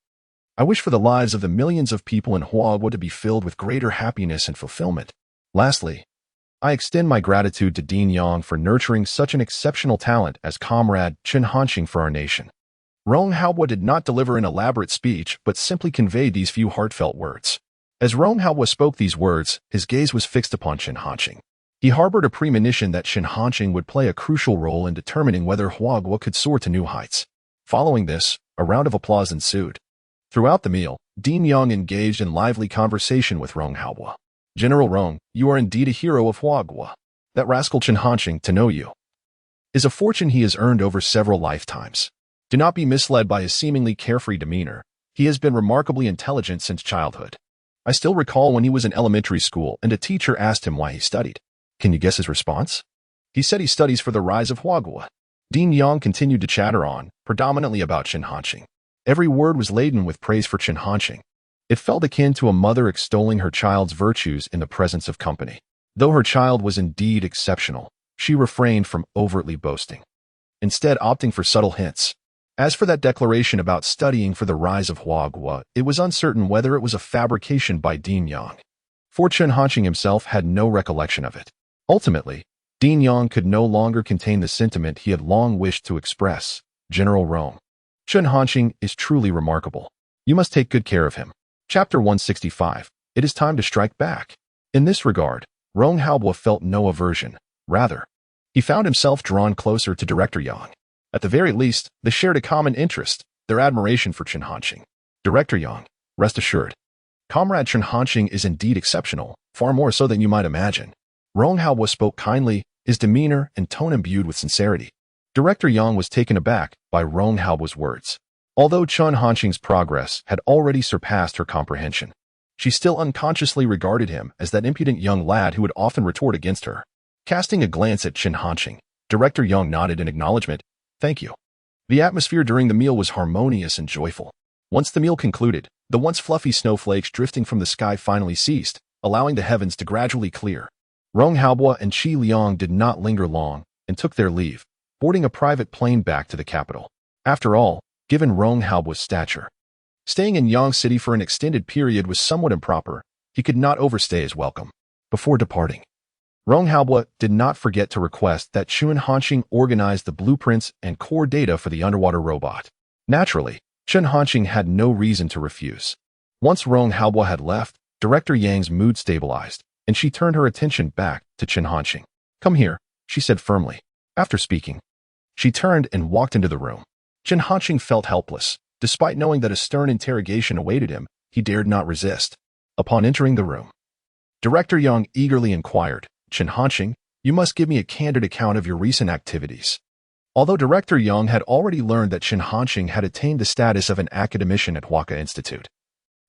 I wish for the lives of the millions of people in Huaghua to be filled with greater happiness and fulfillment. Lastly, I extend my gratitude to Dean Yang for nurturing such an exceptional talent as Comrade Chun Hanqing for our nation." Rong Haobo did not deliver an elaborate speech, but simply conveyed these few heartfelt words. As Rong Haobo spoke these words, his gaze was fixed upon Chun Hanqing. He harbored a premonition that Chun Hanqing would play a crucial role in determining whether Huaghua could soar to new heights. Following this, a round of applause ensued. Throughout the meal, Dean Yang engaged in lively conversation with Rong Haobo. "General Rong, you are indeed a hero of Huaghua. That rascal Chun Hanqing, to know you, is a fortune he has earned over several lifetimes. Do not be misled by his seemingly carefree demeanor. He has been remarkably intelligent since childhood. I still recall when he was in elementary school and a teacher asked him why he studied. Can you guess his response? He said he studies for the rise of Huaghua." Dean Yang continued to chatter on, predominantly about Chun Hanqing. Every word was laden with praise for Chun Hanqing. It felt akin to a mother extolling her child's virtues in the presence of company. Though her child was indeed exceptional, she refrained from overtly boasting, instead opting for subtle hints. As for that declaration about studying for the rise of Huaghua, it was uncertain whether it was a fabrication by Dean Yang, for Chun Hanqing himself had no recollection of it. Ultimately, Dean Yang could no longer contain the sentiment he had long wished to express. "General Rong, Chun Hanqing is truly remarkable. You must take good care of him." Chapter 165. It is time to strike back. In this regard, Rong Haobo felt no aversion. Rather, he found himself drawn closer to Director Yang. At the very least, they shared a common interest, their admiration for Chun Hanqing. "Director Yang, rest assured, Comrade Chun Hanqing is indeed exceptional, far more so than you might imagine." Rong Haobo spoke kindly, his demeanor and tone imbued with sincerity. Director Yang was taken aback by Rong Haobo's words. Although Chun Hanqing's progress had already surpassed her comprehension, she still unconsciously regarded him as that impudent young lad who would often retort against her. Casting a glance at Chun Hanqing, Director Yang nodded in acknowledgement. "Thank you." The atmosphere during the meal was harmonious and joyful. Once the meal concluded, the once fluffy snowflakes drifting from the sky finally ceased, allowing the heavens to gradually clear. Rong Haobo and Qi Liang did not linger long and took their leave, boarding a private plane back to the capital. After all, given Rong Haobo's stature, staying in Yang City for an extended period was somewhat improper. He could not overstay his welcome. Before departing, Rong Haobo did not forget to request that Chun Hanqing organize the blueprints and core data for the underwater robot. Naturally, Chun Hanqing had no reason to refuse. Once Rong Haobo had left, Director Yang's mood stabilized, and she turned her attention back to Chun Hanqing. "Come here," she said firmly. After speaking, she turned and walked into the room. Chen Hanqing felt helpless. Despite knowing that a stern interrogation awaited him, he dared not resist. Upon entering the room, Director Yang eagerly inquired, "Chen Hanqing, you must give me a candid account of your recent activities." Although Director Yang had already learned that Chen Hanqing had attained the status of an academician at Huaca Institute,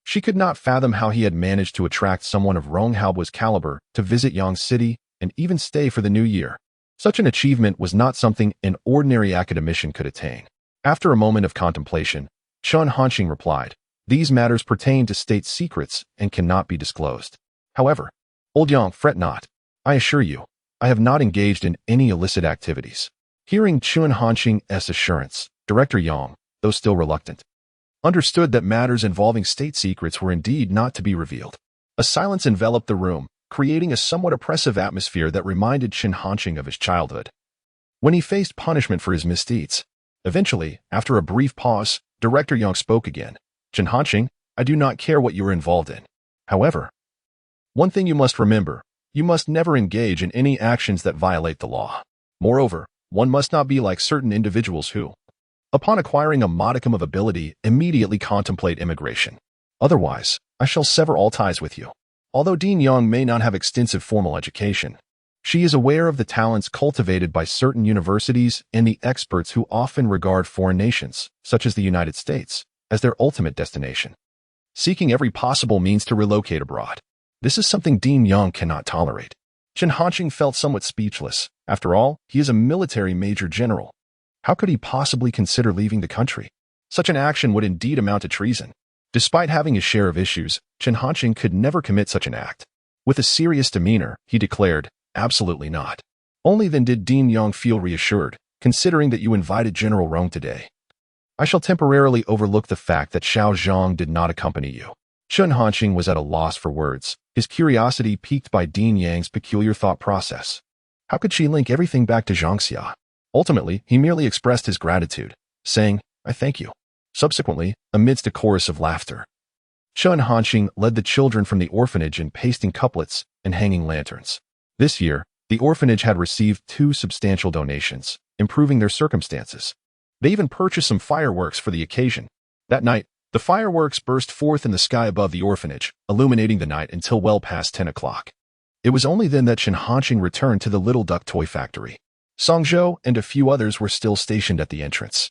she could not fathom how he had managed to attract someone of Rong Haobo's caliber to visit Yang City and even stay for the new year. Such an achievement was not something an ordinary academician could attain. After a moment of contemplation, Chen Hanqing replied, "These matters pertain to state secrets and cannot be disclosed. However, old Yang, fret not. I assure you, I have not engaged in any illicit activities." Hearing Chen Hanqing's assurance, Director Yang, though still reluctant, understood that matters involving state secrets were indeed not to be revealed. A silence enveloped the room, creating a somewhat oppressive atmosphere that reminded Chen Hanqing of his childhood, when he faced punishment for his misdeeds. Eventually, after a brief pause, Director Yang spoke again. "Chen Hanqing, I do not care what you are involved in. However, one thing you must remember, you must never engage in any actions that violate the law. Moreover, one must not be like certain individuals who, upon acquiring a modicum of ability, immediately contemplate immigration. Otherwise, I shall sever all ties with you." Although Dean Yang may not have extensive formal education, she is aware of the talents cultivated by certain universities and the experts who often regard foreign nations, such as the United States, as their ultimate destination, seeking every possible means to relocate abroad. This is something Dean Yang cannot tolerate. Chen Hanqing felt somewhat speechless. After all, he is a military major general. How could he possibly consider leaving the country? Such an action would indeed amount to treason. Despite having his share of issues, Chen Hanqing could never commit such an act. With a serious demeanor, he declared, "Absolutely not." Only then did Dean Yang feel reassured, "Considering that you invited General Rong today, I shall temporarily overlook the fact that Xiao Zhang did not accompany you." Chen Hanqing was at a loss for words, his curiosity piqued by Dean Yang's peculiar thought process. How could she link everything back to Zhang Xia? Ultimately, he merely expressed his gratitude, saying, "I thank you." Subsequently, amidst a chorus of laughter, Chen Hanqing led the children from the orphanage in pasting couplets and hanging lanterns. This year, the orphanage had received 2 substantial donations, improving their circumstances. They even purchased some fireworks for the occasion. That night, the fireworks burst forth in the sky above the orphanage, illuminating the night until well past 10 o'clock. It was only then that Chen Hanqing returned to the Little Duck Toy Factory. Song Zhou and a few others were still stationed at the entrance.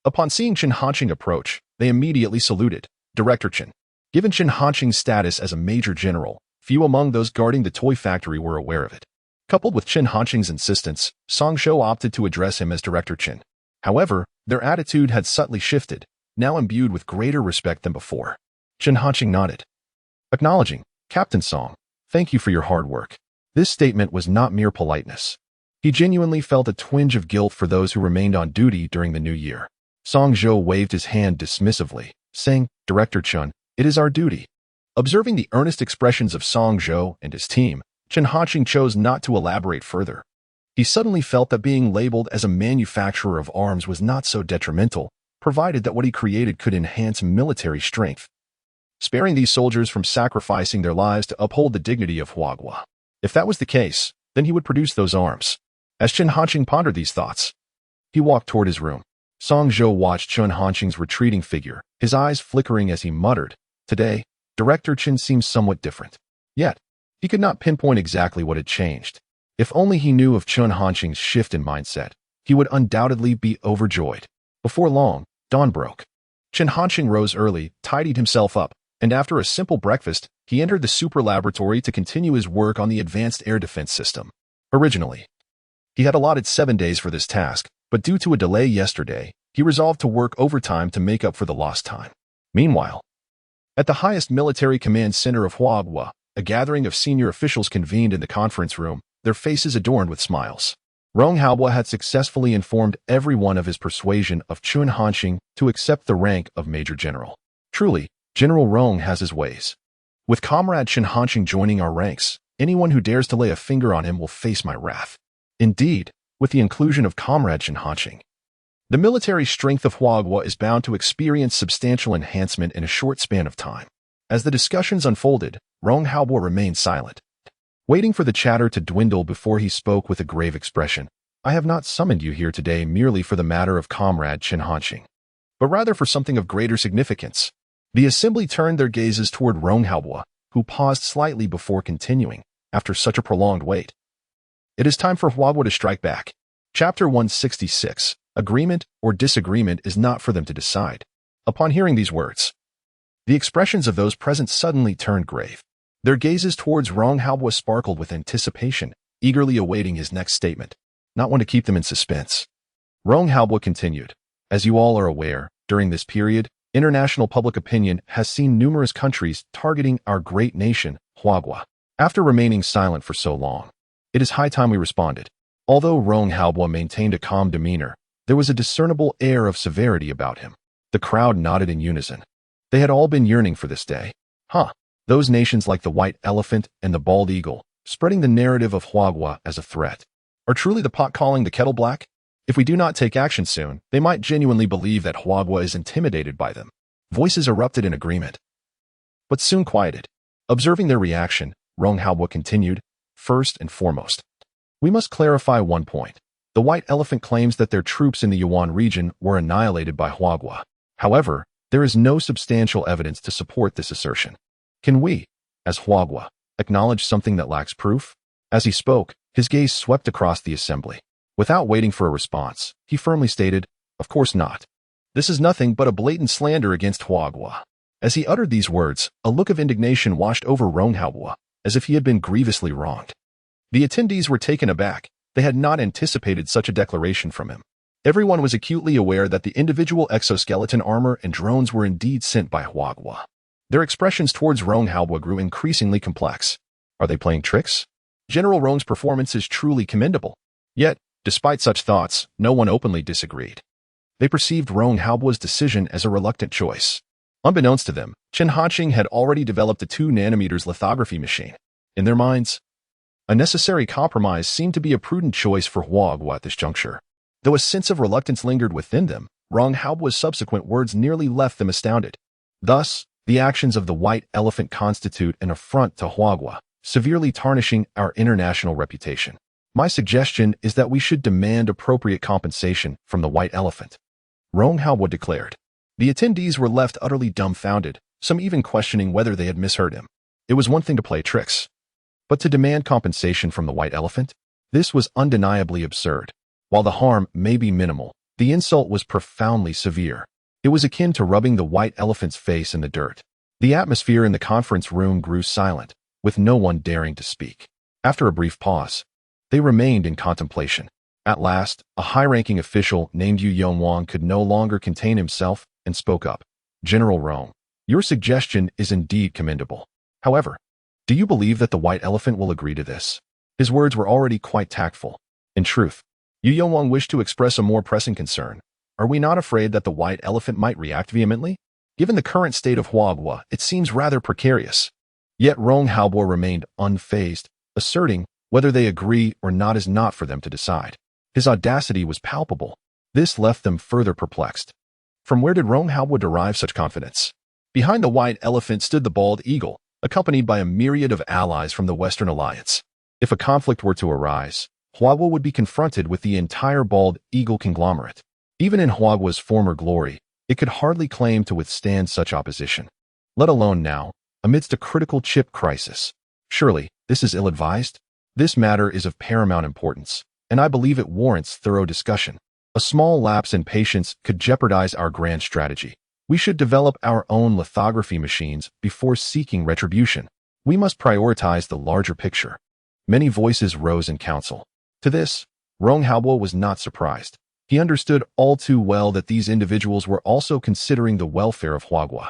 Upon seeing Chen Hanqing approach, they immediately saluted. "Director Chen." Given Chen Hanqing's status as a major general, few among those guarding the toy factory were aware of it. Coupled with Chen Hanqing's insistence, Song Zhou opted to address him as Director Chen. However, their attitude had subtly shifted, now imbued with greater respect than before. Chen Hanqing nodded, acknowledging, "Captain Song, thank you for your hard work." This statement was not mere politeness. He genuinely felt a twinge of guilt for those who remained on duty during the new year. Song Zhou waved his hand dismissively, saying, "Director Chen, it is our duty." Observing the earnest expressions of Song Zhou and his team, Chen Hanqing chose not to elaborate further. He suddenly felt that being labeled as a manufacturer of arms was not so detrimental, provided that what he created could enhance military strength, sparing these soldiers from sacrificing their lives to uphold the dignity of Huagua. If that was the case, then he would produce those arms. As Chen Hanqing pondered these thoughts, he walked toward his room. Song Zhou watched Chen Hanqing's retreating figure, his eyes flickering as he muttered, "Today, Director Chen seems somewhat different." Yet, he could not pinpoint exactly what had changed. If only he knew of Chen Hanqing's shift in mindset, he would undoubtedly be overjoyed. Before long, dawn broke. Chen Hanqing rose early, tidied himself up, and after a simple breakfast, he entered the super laboratory to continue his work on the advanced air defense system. Originally, he had allotted 7 days for this task, but due to a delay yesterday, he resolved to work overtime to make up for the lost time. Meanwhile, at the highest military command center of Huagua, a gathering of senior officials convened in the conference room, their faces adorned with smiles. Rong Haobo had successfully informed everyone of his persuasion of Chen Hanqing to accept the rank of Major General. Truly, General Rong has his ways. With Comrade Chen Hanqing joining our ranks, anyone who dares to lay a finger on him will face my wrath. Indeed, with the inclusion of Comrade Chen Hanqing, the military strength of Huagua is bound to experience substantial enhancement in a short span of time. As the discussions unfolded, Rong Haobo remained silent, waiting for the chatter to dwindle before he spoke with a grave expression. I have not summoned you here today merely for the matter of comrade Chen Hanxing, but rather for something of greater significance. The assembly turned their gazes toward Ronghaobua, who paused slightly before continuing, after such a prolonged wait. It is time for Huabua to strike back. Chapter 166. Agreement or disagreement is not for them to decide. Upon hearing these words, the expressions of those present suddenly turned grave. Their gazes towards Ronghaobua sparkled with anticipation, eagerly awaiting his next statement, not one to keep them in suspense. Ronghaobua continued, as you all are aware, during this period, international public opinion has seen numerous countries targeting our great nation, Huabua. After remaining silent for so long, it is high time we responded. Although Ronghaobua maintained a calm demeanor, there was a discernible air of severity about him. The crowd nodded in unison. They had all been yearning for this day. Those nations like the White Elephant and the Bald Eagle, spreading the narrative of Huabua as a threat. Are truly the pot calling the kettle black? If we do not take action soon, they might genuinely believe that Huabua is intimidated by them. Voices erupted in agreement, but soon quieted. Observing their reaction, Ronghaobua continued, first and foremost, we must clarify one point. The White Elephant claims that their troops in the Yuan region were annihilated by Huabua. However, there is no substantial evidence to support this assertion. Can we, as Huabua, acknowledge something that lacks proof? As he spoke, his gaze swept across the assembly. Without waiting for a response, he firmly stated, of course not. This is nothing but a blatant slander against Huabua. As he uttered these words, a look of indignation washed over Ronghaobua, as if he had been grievously wronged. The attendees were taken aback. They had not anticipated such a declaration from him. Everyone was acutely aware that the individual exoskeleton armor and drones were indeed sent by Huabua. Their expressions towards Ronghaobua grew increasingly complex. Are they playing tricks? General Rong's performance is truly commendable. Yet, despite such thoughts, no one openly disagreed. They perceived Ronghaobua's decision as a reluctant choice. Unbeknownst to them, Chen Hanxing had already developed a 2nm lithography machine. In their minds, a necessary compromise seemed to be a prudent choice for Huabua at this juncture. Though a sense of reluctance lingered within them, Ronghaobua's subsequent words nearly left them astounded. Thus, the actions of the White Elephant constitute an affront to Huabua, severely tarnishing our international reputation. My suggestion is that we should demand appropriate compensation from the White Elephant, Ronghaobua declared. The attendees were left utterly dumbfounded, some even questioning whether they had misheard him. It was one thing to play tricks, but to demand compensation from the White Elephant? This was undeniably absurd. While the harm may be minimal, the insult was profoundly severe. It was akin to rubbing the White Elephant's face in the dirt. The atmosphere in the conference room grew silent, with no one daring to speak. After a brief pause, they remained in contemplation. At last, a high-ranking official named Yu Yongwang could no longer contain himself and spoke up. General Rong, your suggestion is indeed commendable. However, do you believe that the White Elephant will agree to this? His words were already quite tactful. In truth, Yu Yongwang wished to express a more pressing concern. Are we not afraid that the White Elephant might react vehemently? Given the current state of Huabua, it seems rather precarious. Yet Ronghaobua remained unfazed, asserting whether they agree or not is not for them to decide. His audacity was palpable. This left them further perplexed. From where did Ronghaobua derive such confidence? Behind the White Elephant stood the Bald Eagle, accompanied by a myriad of allies from the Western Alliance. If a conflict were to arise, Huabua would be confronted with the entire Bald Eagle conglomerate. Even in Huabua's former glory, it could hardly claim to withstand such opposition, let alone now, amidst a critical chip crisis. Surely, this is ill-advised? This matter is of paramount importance, and I believe it warrants thorough discussion. A small lapse in patience could jeopardize our grand strategy. We should develop our own lithography machines before seeking retribution. We must prioritize the larger picture. Many voices rose in council. To this, Ronghaobua was not surprised. He understood all too well that these individuals were also considering the welfare of Huabua.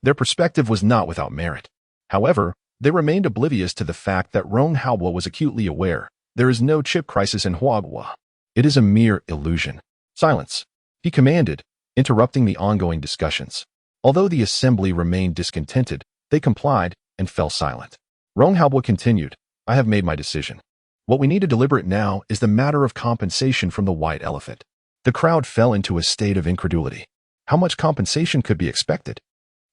Their perspective was not without merit. However, they remained oblivious to the fact that Ronghaobua was acutely aware there is no chip crisis in Huabua. It is a mere illusion. Silence, he commanded, interrupting the ongoing discussions. Although the assembly remained discontented, they complied and fell silent. Ronghaobua continued, I have made my decision. What we need to deliberate now is the matter of compensation from the White Elephant. The crowd fell into a state of incredulity. How much compensation could be expected?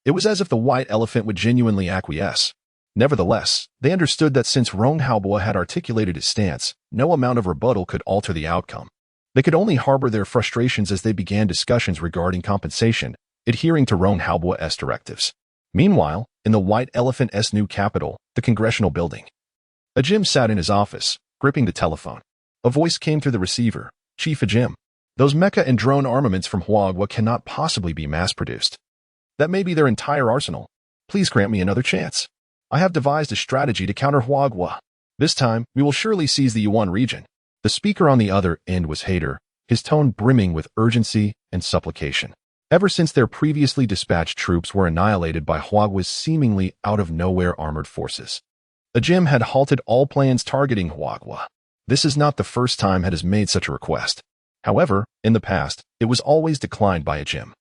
It was as if the White Elephant would genuinely acquiesce. Nevertheless, they understood that since Rong Haobo had articulated his stance, no amount of rebuttal could alter the outcome. They could only harbor their frustrations as they began discussions regarding compensation, adhering to Rong Haobo's directives. Meanwhile, in the White Elephant's new capital, the Congressional Building, Ajim sat in his office, gripping the telephone. A voice came through the receiver. "Chief Ajim, those mecha and drone armaments from Huagwa cannot possibly be mass-produced. That may be their entire arsenal. Please grant me another chance. I have devised a strategy to counter Huagwa. This time, we will surely seize the Yuan region." The speaker on the other end was Hader, his tone brimming with urgency and supplication. Ever since their previously dispatched troops were annihilated by Huagwa's seemingly out-of-nowhere armored forces, Ajim had halted all plans targeting Huagwa. This is not the first time it has made such a request. However, in the past, it was always declined by Ajim.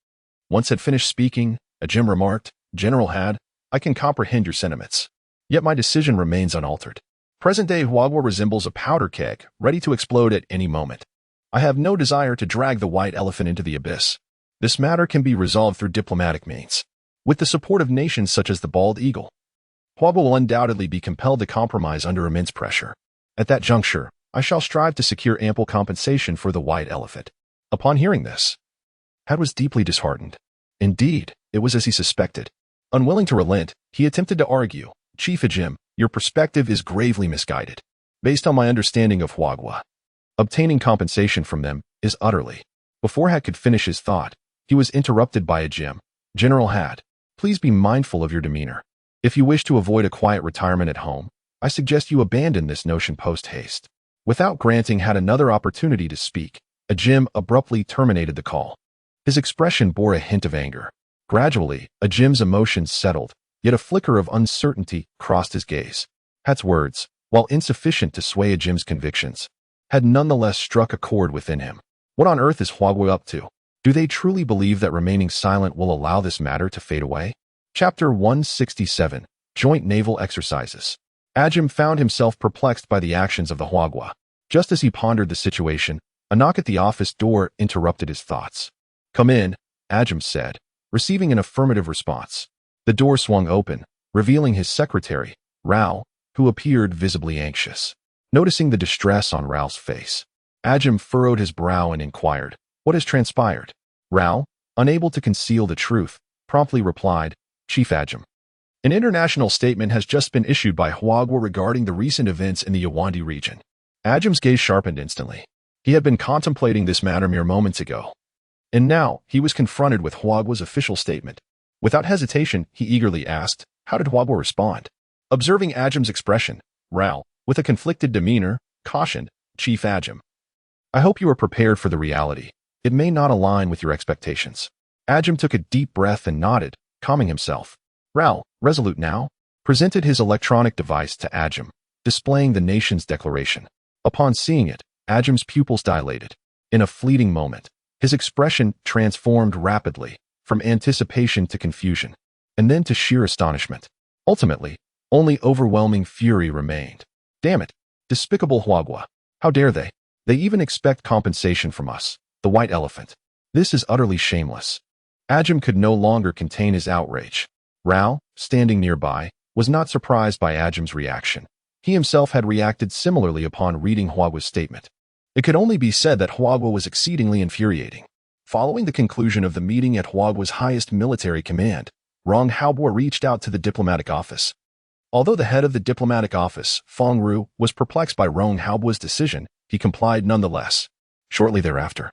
Once had finished speaking, Ajim remarked, "General Had, I can comprehend your sentiments. Yet my decision remains unaltered. Present-day Huagwa resembles a powder keg, ready to explode at any moment. I have no desire to drag the white elephant into the abyss. This matter can be resolved through diplomatic means. With the support of nations such as the Bald Eagle, Huagwa will undoubtedly be compelled to compromise under immense pressure. At that juncture, I shall strive to secure ample compensation for the white elephant." Upon hearing this, Had was deeply disheartened. Indeed, it was as he suspected. Unwilling to relent, he attempted to argue, "Chief Ajim, your perspective is gravely misguided. Based on my understanding of Huagwa, obtaining compensation from them is utterly—" Before Had could finish his thought, he was interrupted by Ajim. "General Had, please be mindful of your demeanor. If you wish to avoid a quiet retirement at home, I suggest you abandon this notion post-haste." Without granting Had another opportunity to speak, Ajim abruptly terminated the call. His expression bore a hint of anger. Gradually, Ajim's emotions settled, yet a flicker of uncertainty crossed his gaze. Had's words, while insufficient to sway Ajim's convictions, had nonetheless struck a chord within him. What on earth is Huagwa up to? Do they truly believe that remaining silent will allow this matter to fade away? Chapter 167, Joint Naval Exercises. Ajim found himself perplexed by the actions of the Huagwa. Just as he pondered the situation, a knock at the office door interrupted his thoughts. "Come in," Ajim said, receiving an affirmative response. The door swung open, revealing his secretary, Rao, who appeared visibly anxious. Noticing the distress on Rao's face, Ajim furrowed his brow and inquired, "What has transpired?" Rao, unable to conceal the truth, promptly replied, "Chief Ajim, an international statement has just been issued by Huagwa regarding the recent events in the Yuandi region." Ajim's gaze sharpened instantly. He had been contemplating this matter mere moments ago, and now he was confronted with Huagwa's official statement. Without hesitation, he eagerly asked, "How did Huagwa respond?" Observing Ajim's expression, Rao, with a conflicted demeanor, cautioned, "Chief Ajim, I hope you are prepared for the reality. It may not align with your expectations." Ajim took a deep breath and nodded, calming himself. Rao, resolute now, presented his electronic device to Ajim, displaying the nation's declaration. Upon seeing it, Ajim's pupils dilated. In a fleeting moment, his expression transformed rapidly, from anticipation to confusion, and then to sheer astonishment. Ultimately, only overwhelming fury remained. "Damn it! Despicable Huagwa! How dare they? They even expect compensation from us, the white elephant. This is utterly shameless." Ajim could no longer contain his outrage. Rao, standing nearby, was not surprised by Ajim's reaction. He himself had reacted similarly upon reading Huagwa's statement. It could only be said that Huagwa was exceedingly infuriating. Following the conclusion of the meeting at Huagwa's highest military command, Rong Haobo reached out to the diplomatic office. Although the head of the diplomatic office, Feng Ru, was perplexed by Rong Haobo's decision, he complied nonetheless. Shortly thereafter,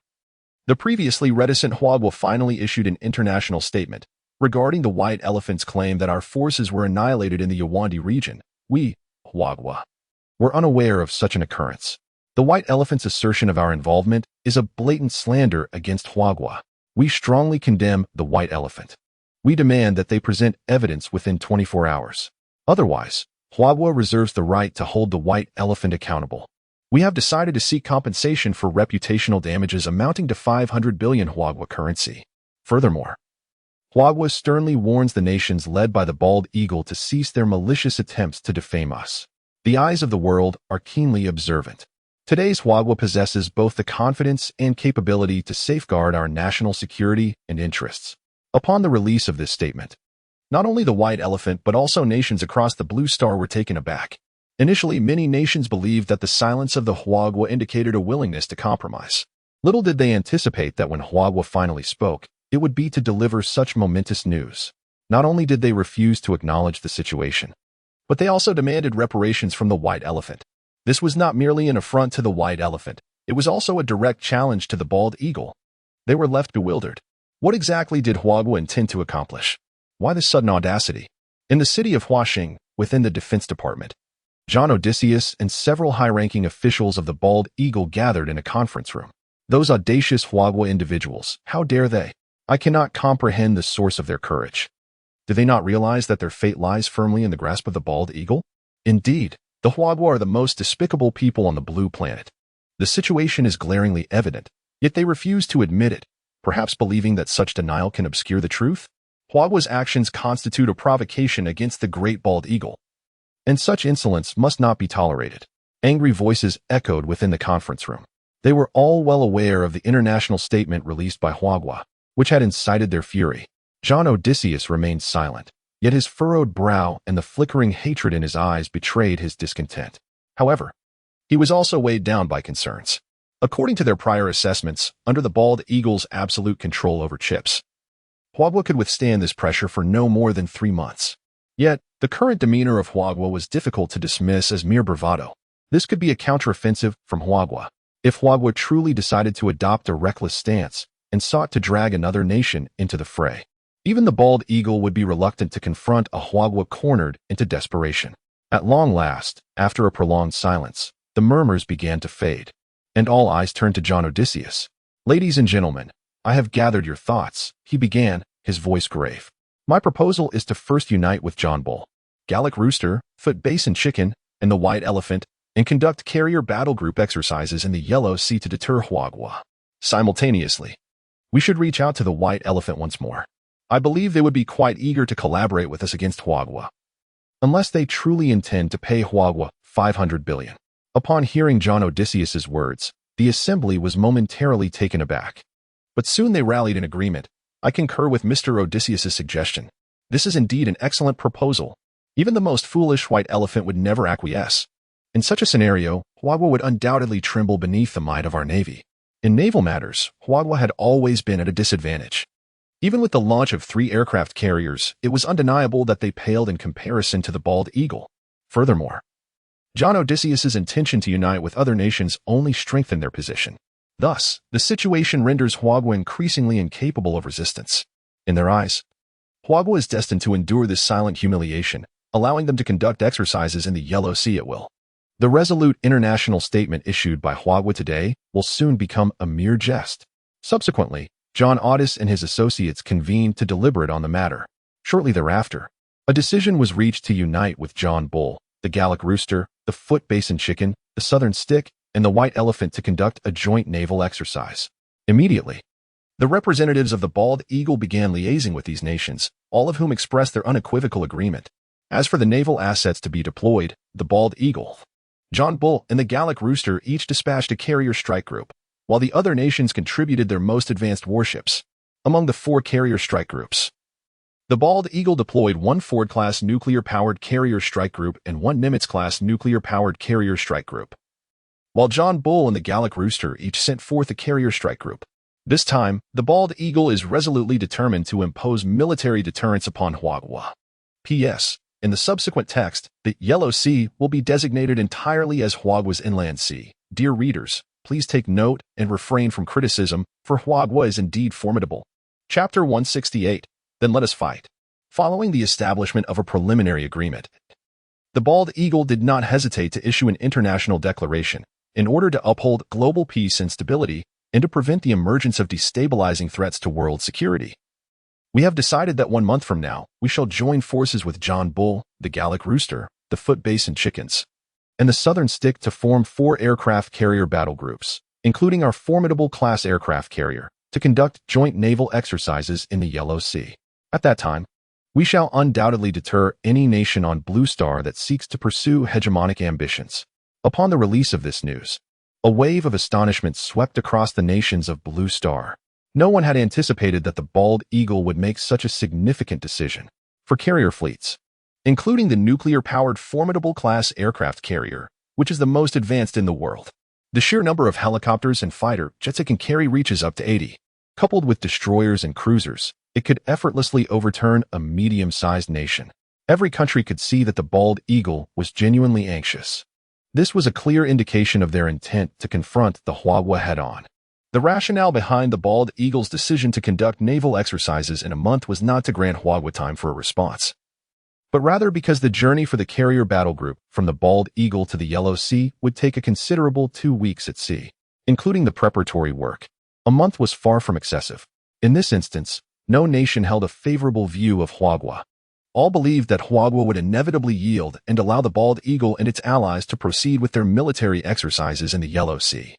the previously reticent Huagwa finally issued an international statement regarding the white elephant's claim that our forces were annihilated in the Yuandi region. We, Huagwa, were unaware of such an occurrence. The white elephant's assertion of our involvement is a blatant slander against Huagwa. We strongly condemn the white elephant. We demand that they present evidence within 24 hours. Otherwise, Huagwa reserves the right to hold the white elephant accountable. We have decided to seek compensation for reputational damages amounting to 500 billion Huagwa currency. Furthermore, Huagwa sternly warns the nations led by the bald eagle to cease their malicious attempts to defame us. The eyes of the world are keenly observant. Today's Huagwa possesses both the confidence and capability to safeguard our national security and interests. Upon the release of this statement, Not only the White Elephant but also nations across the Blue Star were taken aback. Initially, many nations believed that the silence of the Huagua indicated a willingness to compromise. Little did they anticipate that when Huagua finally spoke, it would be to deliver such momentous news. Not only did they refuse to acknowledge the situation, but they also demanded reparations from the White Elephant. This was not merely an affront to the White Elephant, it was also a direct challenge to the Bald Eagle. They were left bewildered. What exactly did Huagua intend to accomplish? Why this sudden audacity? In the city of Huaxing, within the Defense Department, John Odysseus and several high-ranking officials of the Bald Eagle gathered in a conference room. Those audacious Huagua individuals, how dare they? I cannot comprehend the source of their courage. Do they not realize that their fate lies firmly in the grasp of the Bald Eagle? Indeed, the Huagua are the most despicable people on the blue planet. The situation is glaringly evident, yet they refuse to admit it, perhaps believing that such denial can obscure the truth. Huagua's actions constitute a provocation against the great Bald Eagle, and such insolence must not be tolerated. Angry voices echoed within the conference room. They were all well aware of the international statement released by Huagua, which had incited their fury. John Odysseus remained silent, yet his furrowed brow and the flickering hatred in his eyes betrayed his discontent. However, he was also weighed down by concerns. According to their prior assessments, under the Bald Eagle's absolute control over chips, Huagua could withstand this pressure for no more than 3 months. Yet, the current demeanor of Huagua was difficult to dismiss as mere bravado. This could be a counteroffensive from Huagua. If Huagua truly decided to adopt a reckless stance and sought to drag another nation into the fray, even the Bald Eagle would be reluctant to confront a Huagua cornered into desperation. At long last, after a prolonged silence, the murmurs began to fade, and all eyes turned to John Odysseus. "Ladies and gentlemen, I have gathered your thoughts," he began, his voice grave. "My proposal is to first unite with John Bull, Galactic Rooster, Foot Basin Chicken, and the White Elephant, and conduct carrier battle group exercises in the Yellow Sea to deter Huagua. Simultaneously, we should reach out to the White Elephant once more. I believe they would be quite eager to collaborate with us against Huagua, unless they truly intend to pay Huagua 500 billion. Upon hearing John Odysseus's words, the assembly was momentarily taken aback. But soon they rallied in agreement. "I concur with Mr. Odysseus's suggestion. This is indeed an excellent proposal. Even the most foolish White Elephant would never acquiesce. In such a scenario, Huagua would undoubtedly tremble beneath the might of our navy." In naval matters, Huagua had always been at a disadvantage. Even with the launch of 3 aircraft carriers, it was undeniable that they paled in comparison to the Bald Eagle. Furthermore, John Odysseus's intention to unite with other nations only strengthened their position. Thus, the situation renders Huagua increasingly incapable of resistance. In their eyes, Huagua is destined to endure this silent humiliation, allowing them to conduct exercises in the Yellow Sea at will. The resolute international statement issued by Huagua today will soon become a mere jest. Subsequently, John Odys and his associates convened to deliberate on the matter. Shortly thereafter, a decision was reached to unite with John Bull, the Galactic Rooster, the Foot Basin Chicken, the Southern Stick, and the White Elephant to conduct a joint naval exercise. Immediately, the representatives of the Bald Eagle began liaising with these nations, all of whom expressed their unequivocal agreement. As for the naval assets to be deployed, the Bald Eagle, John Bull, and the Galactic Rooster each dispatched a carrier strike group, while the other nations contributed their most advanced warships. Among the 4 carrier strike groups, the Bald Eagle deployed 1 Ford-class nuclear-powered carrier strike group and 1 Nimitz-class nuclear-powered carrier strike group, while John Bull and the Galactic Rooster each sent forth a carrier strike group. This time, the Bald Eagle is resolutely determined to impose military deterrence upon Huagua. P.S. In the subsequent text, the Yellow Sea will be designated entirely as Huagua's inland sea. Dear readers, please take note and refrain from criticism, for Huagua is indeed formidable. Chapter 168. Then let us fight. Following the establishment of a preliminary agreement, the Bald Eagle did not hesitate to issue an international declaration in order to uphold global peace and stability and to prevent the emergence of destabilizing threats to world security. "We have decided that 1 month from now, we shall join forces with John Bull, the Galactic Rooster, the Foot Basin Chickens, and the Southern Stick to form 4 aircraft carrier battle groups, including our formidable class aircraft carrier, to conduct joint naval exercises in the Yellow Sea. At that time, we shall undoubtedly deter any nation on Blue Star that seeks to pursue hegemonic ambitions." Upon the release of this news, a wave of astonishment swept across the nations of Blue Star. No one had anticipated that the Bald Eagle would make such a significant decision. for carrier fleets, including the nuclear-powered formidable class aircraft carrier, which is the most advanced in the world. The sheer number of helicopters and fighter jets it can carry reaches up to 80. Coupled with destroyers and cruisers, it could effortlessly overturn a medium-sized nation. Every country could see that the bald eagle was genuinely anxious. This was a clear indication of their intent to confront the manhwa head-on. The rationale behind the bald eagle's decision to conduct naval exercises in a month was not to grant manhwa time for a response, but rather because the journey for the carrier battle group from the bald eagle to the Yellow Sea would take a considerable 2 weeks at sea, including the preparatory work. A month was far from excessive. In this instance, no nation held a favorable view of manhwa. All believed that manhwa would inevitably yield and allow the bald eagle and its allies to proceed with their military exercises in the Yellow Sea.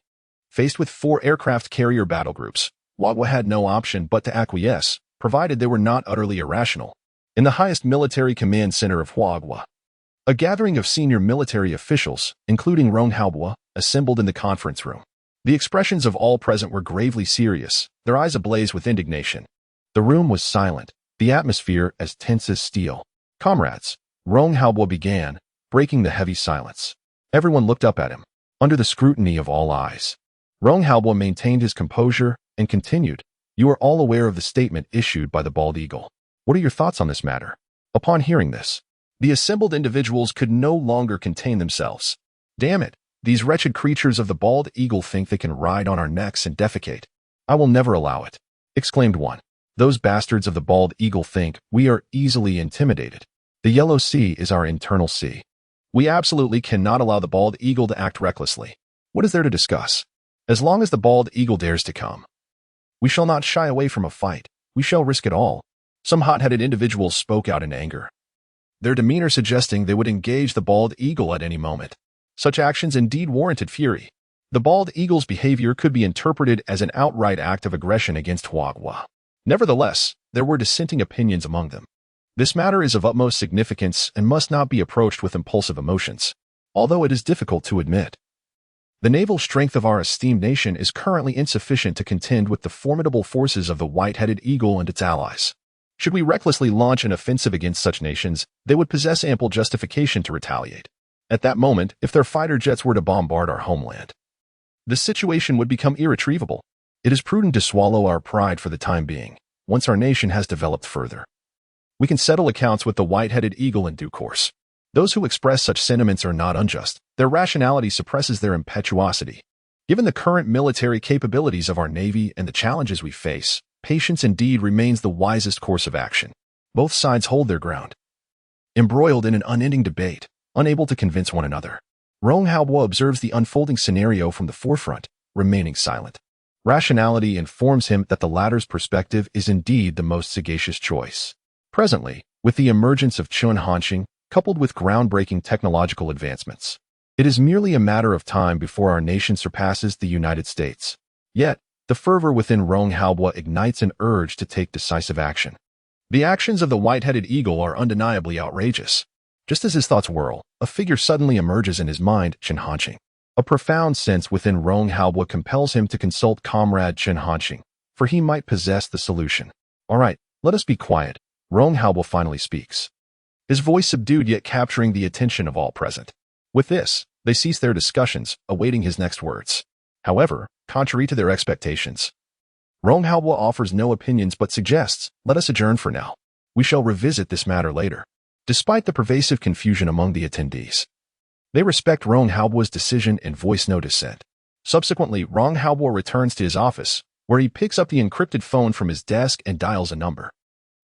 Faced with 4 aircraft carrier battle groups, manhwa had no option but to acquiesce, provided they were not utterly irrational. In the highest military command center of manhwa, a gathering of senior military officials, including manhwa, assembled in the conference room. The expressions of all present were gravely serious, their eyes ablaze with indignation. The room was silent, the atmosphere as tense as steel. "Comrades," manhwa began, breaking the heavy silence. Everyone looked up at him, under the scrutiny of all eyes. manhwa maintained his composure and continued, "You are all aware of the statement issued by the bald eagle. What are your thoughts on this matter?" Upon hearing this, the assembled individuals could no longer contain themselves. "Damn it, these wretched creatures of the bald eagle think they can ride on our necks and defecate. I will never allow it," exclaimed one. "Those bastards of the bald eagle think we are easily intimidated. The Yellow Sea is our internal sea. We absolutely cannot allow the bald eagle to act recklessly. What is there to discuss? As long as the bald eagle dares to come, we shall not shy away from a fight. We shall risk it all." Some hot-headed individuals spoke out in anger, their demeanor suggesting they would engage the bald eagle at any moment. Such actions indeed warranted fury. The bald eagle's behavior could be interpreted as an outright act of aggression against manhwa. Nevertheless, there were dissenting opinions among them. This matter is of utmost significance and must not be approached with impulsive emotions, although it is difficult to admit. The naval strength of our esteemed nation is currently insufficient to contend with the formidable forces of the white-headed eagle and its allies. Should we recklessly launch an offensive against such nations, they would possess ample justification to retaliate. At that moment, if their fighter jets were to bombard our homeland, the situation would become irretrievable. It is prudent to swallow our pride for the time being. Once our nation has developed further, we can settle accounts with the white-headed eagle in due course. Those who express such sentiments are not unjust. Their rationality suppresses their impetuosity. Given the current military capabilities of our Navy and the challenges we face, patience indeed remains the wisest course of action. Both sides hold their ground, embroiled in an unending debate, unable to convince one another. manhwa observes the unfolding scenario from the forefront, remaining silent. Rationality informs him that the latter's perspective is indeed the most sagacious choice. Presently, with the emergence of chunhanshing, coupled with groundbreaking technological advancements, it is merely a matter of time before our nation surpasses the United States. Yet, the fervor within manhwa ignites an urge to take decisive action. The actions of the white-headed eagle are undeniably outrageous. Just as his thoughts whirl, a figure suddenly emerges in his mind, chunhanshing. A profound sense within manhwa compels him to consult comrade chunhanshing, for he might possess the solution. "All right, let us be quiet," manhwa finally speaks, his voice subdued yet capturing the attention of all present. With this, they cease their discussions, awaiting his next words. However, contrary to their expectations, manhwa offers no opinions but suggests, "Let us adjourn for now. We shall revisit this matter later." Despite the pervasive confusion among the attendees, they respect manhwa's decision and voice no dissent. Subsequently, manhwa returns to his office, where he picks up the encrypted phone from his desk and dials a number.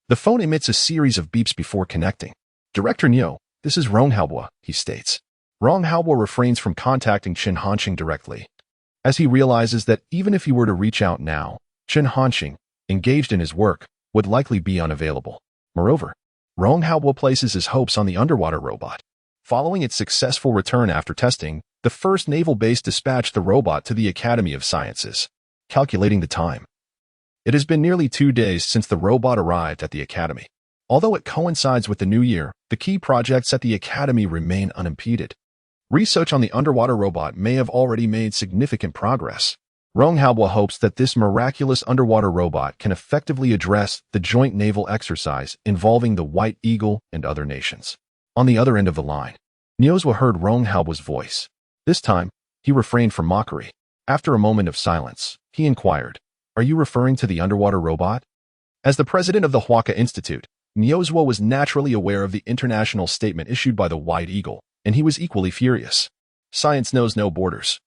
The phone emits a series of beeps before connecting. "Director Nyo, this is manhwa," he states. manhwa refrains from contacting chunhanshing directly, as he realizes that even if he were to reach out now, chunhanshing, engaged in his work, would likely be unavailable. Moreover, manhwa places his hopes on the underwater robot. Following its successful return after testing, the first naval base dispatched the robot to the Academy of Sciences. Calculating the time, it has been nearly 2 days since the robot arrived at the Academy. Although it coincides with the new year, the key projects at the Academy remain unimpeded. Research on the underwater robot may have already made significant progress. Rong Haobo hopes that this miraculous underwater robot can effectively address the joint naval exercise involving the White Eagle and other nations. On the other end of the line, Nyozwa heard Rong Haobo's voice. This time, he refrained from mockery. After a moment of silence, he inquired, "Are you referring to the underwater robot?" As the president of the Huaca Institute, Nyozwa was naturally aware of the international statement issued by the White Eagle, and he was equally furious. Science knows no borders.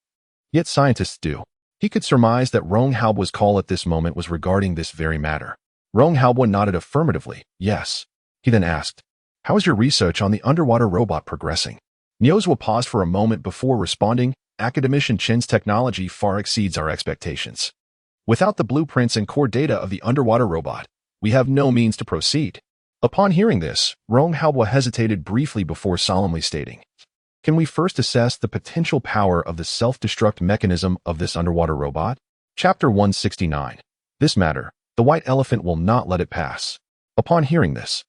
Yet scientists do. He could surmise that Rong Haobo's call at this moment was regarding this very matter. Rong Haobo nodded affirmatively, yes. He then asked, "How is your research on the underwater robot progressing?" Nyozwa paused for a moment before responding, "Academician Chen's technology far exceeds our expectations. Without the blueprints and core data of the underwater robot, we have no means to proceed." Upon hearing this, Rong Haobo hesitated briefly before solemnly stating, "Can we first assess the potential power of the self-destruct mechanism of this underwater robot?" Chapter 169. This matter, the white elephant will not let it pass. Upon hearing this,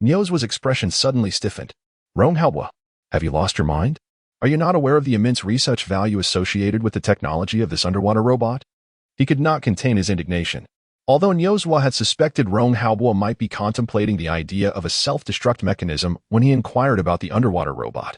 Nyozwa's expression suddenly stiffened. "Rong Haobo, have you lost your mind? Are you not aware of the immense research value associated with the technology of this underwater robot?" He could not contain his indignation. Although Nyozwa had suspected Rong Haobo might be contemplating the idea of a self-destruct mechanism when he inquired about the underwater robot,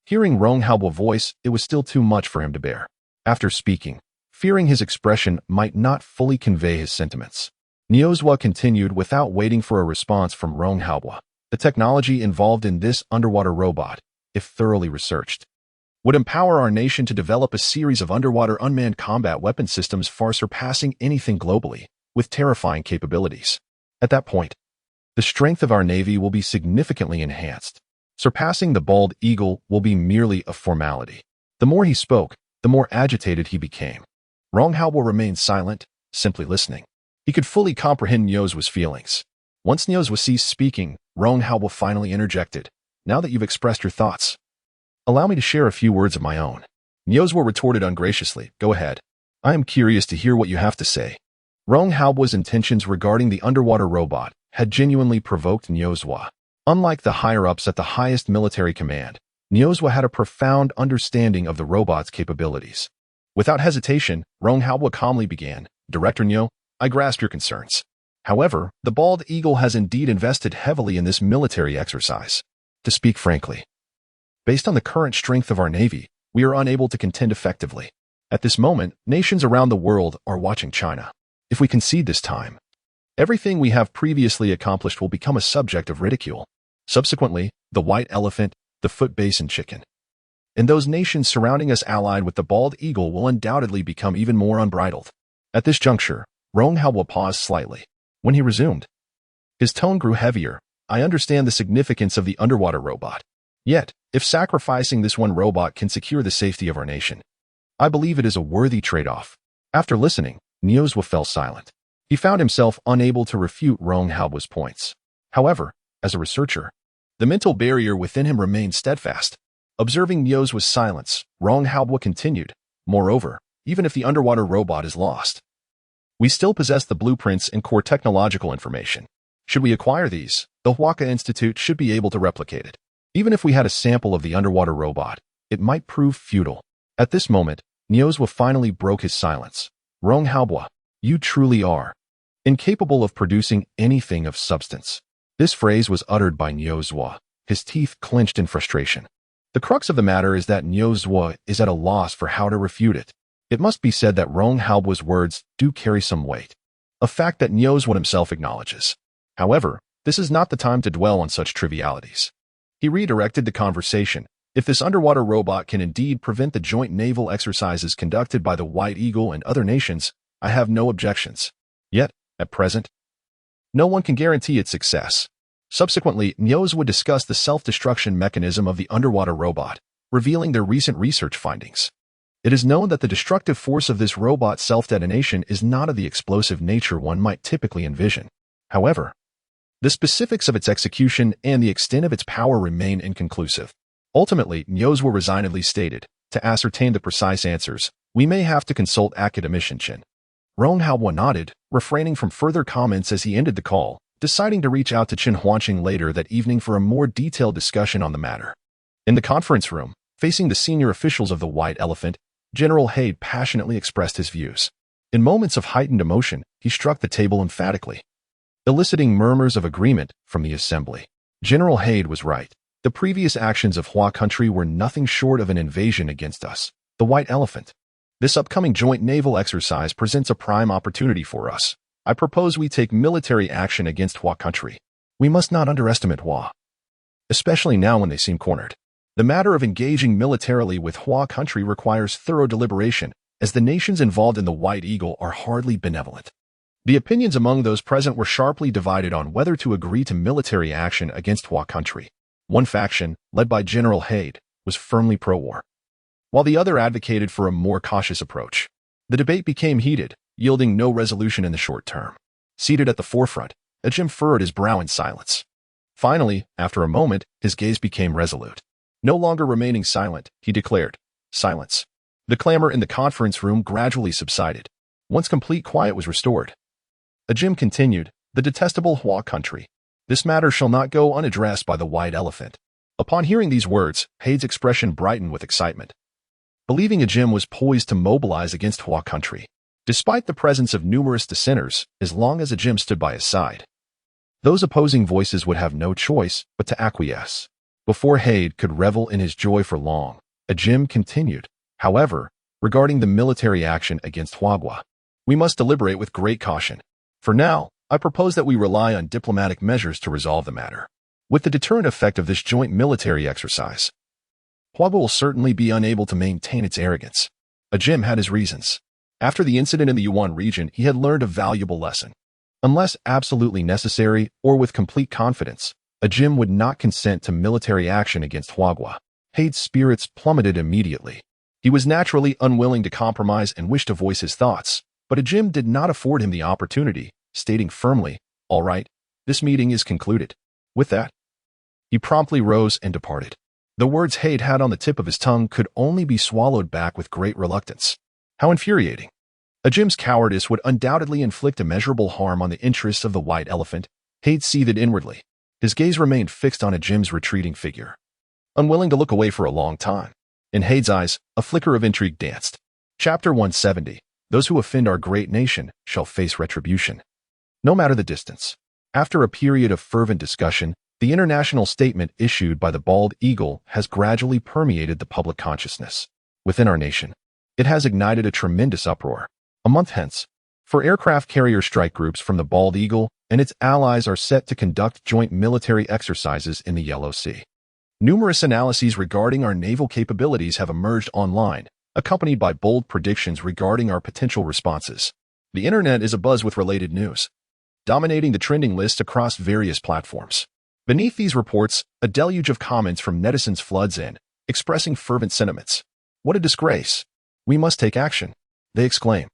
hearing Rong Haobo's voice, it was still too much for him to bear. After speaking, fearing his expression might not fully convey his sentiments, Nyozwa continued without waiting for a response from Rong Haobo. The technology involved in this underwater robot, if thoroughly researched, would empower our nation to develop a series of underwater unmanned combat weapon systems far surpassing anything globally, with terrifying capabilities. At that point, the strength of our Navy will be significantly enhanced. Surpassing the bald eagle will be merely a formality. The more he spoke, the more agitated he became. Rong Haobo remained silent, simply listening. He could fully comprehend Nyozwa's feelings. Once Nyozwa ceased speaking, Rong Haobo finally interjected, "Now that you've expressed your thoughts, allow me to share a few words of my own." Nyozwa retorted ungraciously, "Go ahead. I am curious to hear what you have to say." Rong Haobo's intentions regarding the underwater robot had genuinely provoked Nyozwa. Unlike the higher-ups at the highest military command, Nyozwa had a profound understanding of the robot's capabilities. Without hesitation, Rong Haobo calmly began, "Director Nyo, I grasp your concerns. However, the bald eagle has indeed invested heavily in this military exercise. To speak frankly, based on the current strength of our Navy, we are unable to contend effectively. At this moment, nations around the world are watching China. If we concede this time, everything we have previously accomplished will become a subject of ridicule. Subsequently, the white elephant, the foot basin chicken, and those nations surrounding us allied with the bald eagle will undoubtedly become even more unbridled." At this juncture, Rong Haobo paused slightly. When he resumed, his tone grew heavier. "I understand the significance of the underwater robot. Yet, if sacrificing this one robot can secure the safety of our nation, I believe it is a worthy trade-off." After listening, Nyozwa fell silent. He found himself unable to refute Rong Haobo's points. However, as a researcher, the mental barrier within him remained steadfast. Observing Nyozwa's silence, Rong Haobo continued, "Moreover, even if the underwater robot is lost, we still possess the blueprints and core technological information. Should we acquire these, the Huaca Institute should be able to replicate it. Even if we had a sample of the underwater robot, it might prove futile." At this moment, Nyozwa finally broke his silence. "Rong Haobo, you truly are incapable of producing anything of substance." This phrase was uttered by Nyozwa, his teeth clenched in frustration. The crux of the matter is that Nyozwa is at a loss for how to refute it. It must be said that Rong Haobo's words do carry some weight, a fact that Nyozwa himself acknowledges. However, this is not the time to dwell on such trivialities. He redirected the conversation. "If this underwater robot can indeed prevent the joint naval exercises conducted by the White Eagle and other nations, I have no objections. Yet, at present, no one can guarantee its success." Subsequently, Nyozwa discussed the self-destruction mechanism of the underwater robot, revealing their recent research findings. It is known that the destructive force of this robot's self-detonation is not of the explosive nature one might typically envision. However, the specifics of its execution and the extent of its power remain inconclusive. Ultimately, Nyozwa resignedly stated, "To ascertain the precise answers, we may have to consult academician Chen." Rong Haobo nodded, refraining from further comments as he ended the call, deciding to reach out to Chen Huanqing later that evening for a more detailed discussion on the matter. In the conference room, facing the senior officials of the White Elephant, General Haid passionately expressed his views. In moments of heightened emotion, he struck the table emphatically, eliciting murmurs of agreement from the assembly. General Haid was right. The previous actions of Hua country were nothing short of an invasion against us, the White Elephant. This upcoming joint naval exercise presents a prime opportunity for us. I propose we take military action against Hua country. We must not underestimate Hua, especially now when they seem cornered. The matter of engaging militarily with Hua country requires thorough deliberation, as the nations involved in the White Eagle are hardly benevolent. The opinions among those present were sharply divided on whether to agree to military action against Hua country. One faction, led by General Haid, was firmly pro-war, while the other advocated for a more cautious approach. The debate became heated, yielding no resolution in the short term. Seated at the forefront, Ajim furrowed his brow in silence. Finally, after a moment, his gaze became resolute. No longer remaining silent, he declared, "Silence." The clamor in the conference room gradually subsided. Once complete quiet was restored, Ajim continued, "The detestable Hua country. This matter shall not go unaddressed by the White Elephant." Upon hearing these words, Haid's expression brightened with excitement, believing Ajim was poised to mobilize against Hua country. Despite the presence of numerous dissenters, as long as Ajim stood by his side, those opposing voices would have no choice but to acquiesce. Before Haid could revel in his joy for long, Ajim continued, "However, regarding the military action against Huagua, we must deliberate with great caution. For now, I propose that we rely on diplomatic measures to resolve the matter. With the deterrent effect of this joint military exercise, Huagua will certainly be unable to maintain its arrogance." Ajim had his reasons. After the incident in the Yuan region, he had learned a valuable lesson. Unless absolutely necessary or with complete confidence, Ajim would not consent to military action against Huagua. Haid's spirits plummeted immediately. He was naturally unwilling to compromise and wished to voice his thoughts, but Ajim did not afford him the opportunity, stating firmly, "All right, this meeting is concluded." With that, he promptly rose and departed. The words Haid had on the tip of his tongue could only be swallowed back with great reluctance. How infuriating. Ajim's cowardice would undoubtedly inflict immeasurable harm on the interests of the White Elephant. Haid seethed inwardly. His gaze remained fixed on Ajim's retreating figure, unwilling to look away for a long time. In Haid's eyes, a flicker of intrigue danced. Chapter 170. Those who offend our great nation shall face retribution, no matter the distance. After a period of fervent discussion, the international statement issued by the Bald Eagle has gradually permeated the public consciousness. Within our nation, it has ignited a tremendous uproar. A month hence, four aircraft carrier strike groups from the Bald Eagle and its allies are set to conduct joint military exercises in the Yellow Sea. Numerous analyses regarding our naval capabilities have emerged online, accompanied by bold predictions regarding our potential responses. The internet is abuzz with related news, dominating the trending lists across various platforms. Beneath these reports, a deluge of comments from netizens floods in, expressing fervent sentiments. "What a disgrace! We must take action," they exclaim.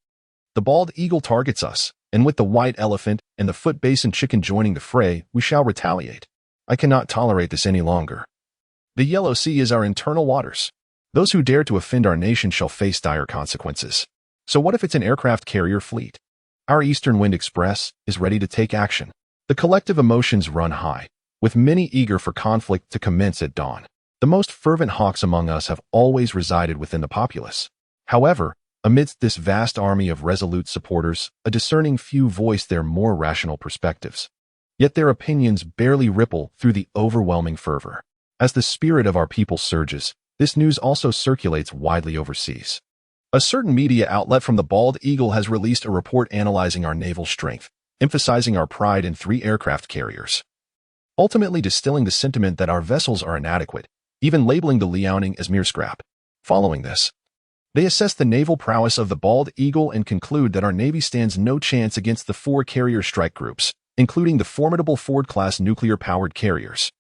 "The Bald Eagle targets us, and with the White Elephant and the Foot Basin Chicken joining the fray, we shall retaliate. I cannot tolerate this any longer. The Yellow Sea is our internal waters. Those who dare to offend our nation shall face dire consequences. So what if it's an aircraft carrier fleet? Our Eastern Wind Express is ready to take action." The collective emotions run high, with many eager for conflict to commence at dawn. The most fervent hawks among us have always resided within the populace. However, amidst this vast army of resolute supporters, a discerning few voice their more rational perspectives. Yet their opinions barely ripple through the overwhelming fervor. As the spirit of our people surges, this news also circulates widely overseas. A certain media outlet from the Bald Eagle has released a report analyzing our naval strength, emphasizing our pride in 3 aircraft carriers, ultimately distilling the sentiment that our vessels are inadequate, even labeling the Liaoning as mere scrap. Following this, they assess the naval prowess of the Bald Eagle and conclude that our Navy stands no chance against the 4 carrier strike groups, including the formidable Ford-class nuclear-powered carriers.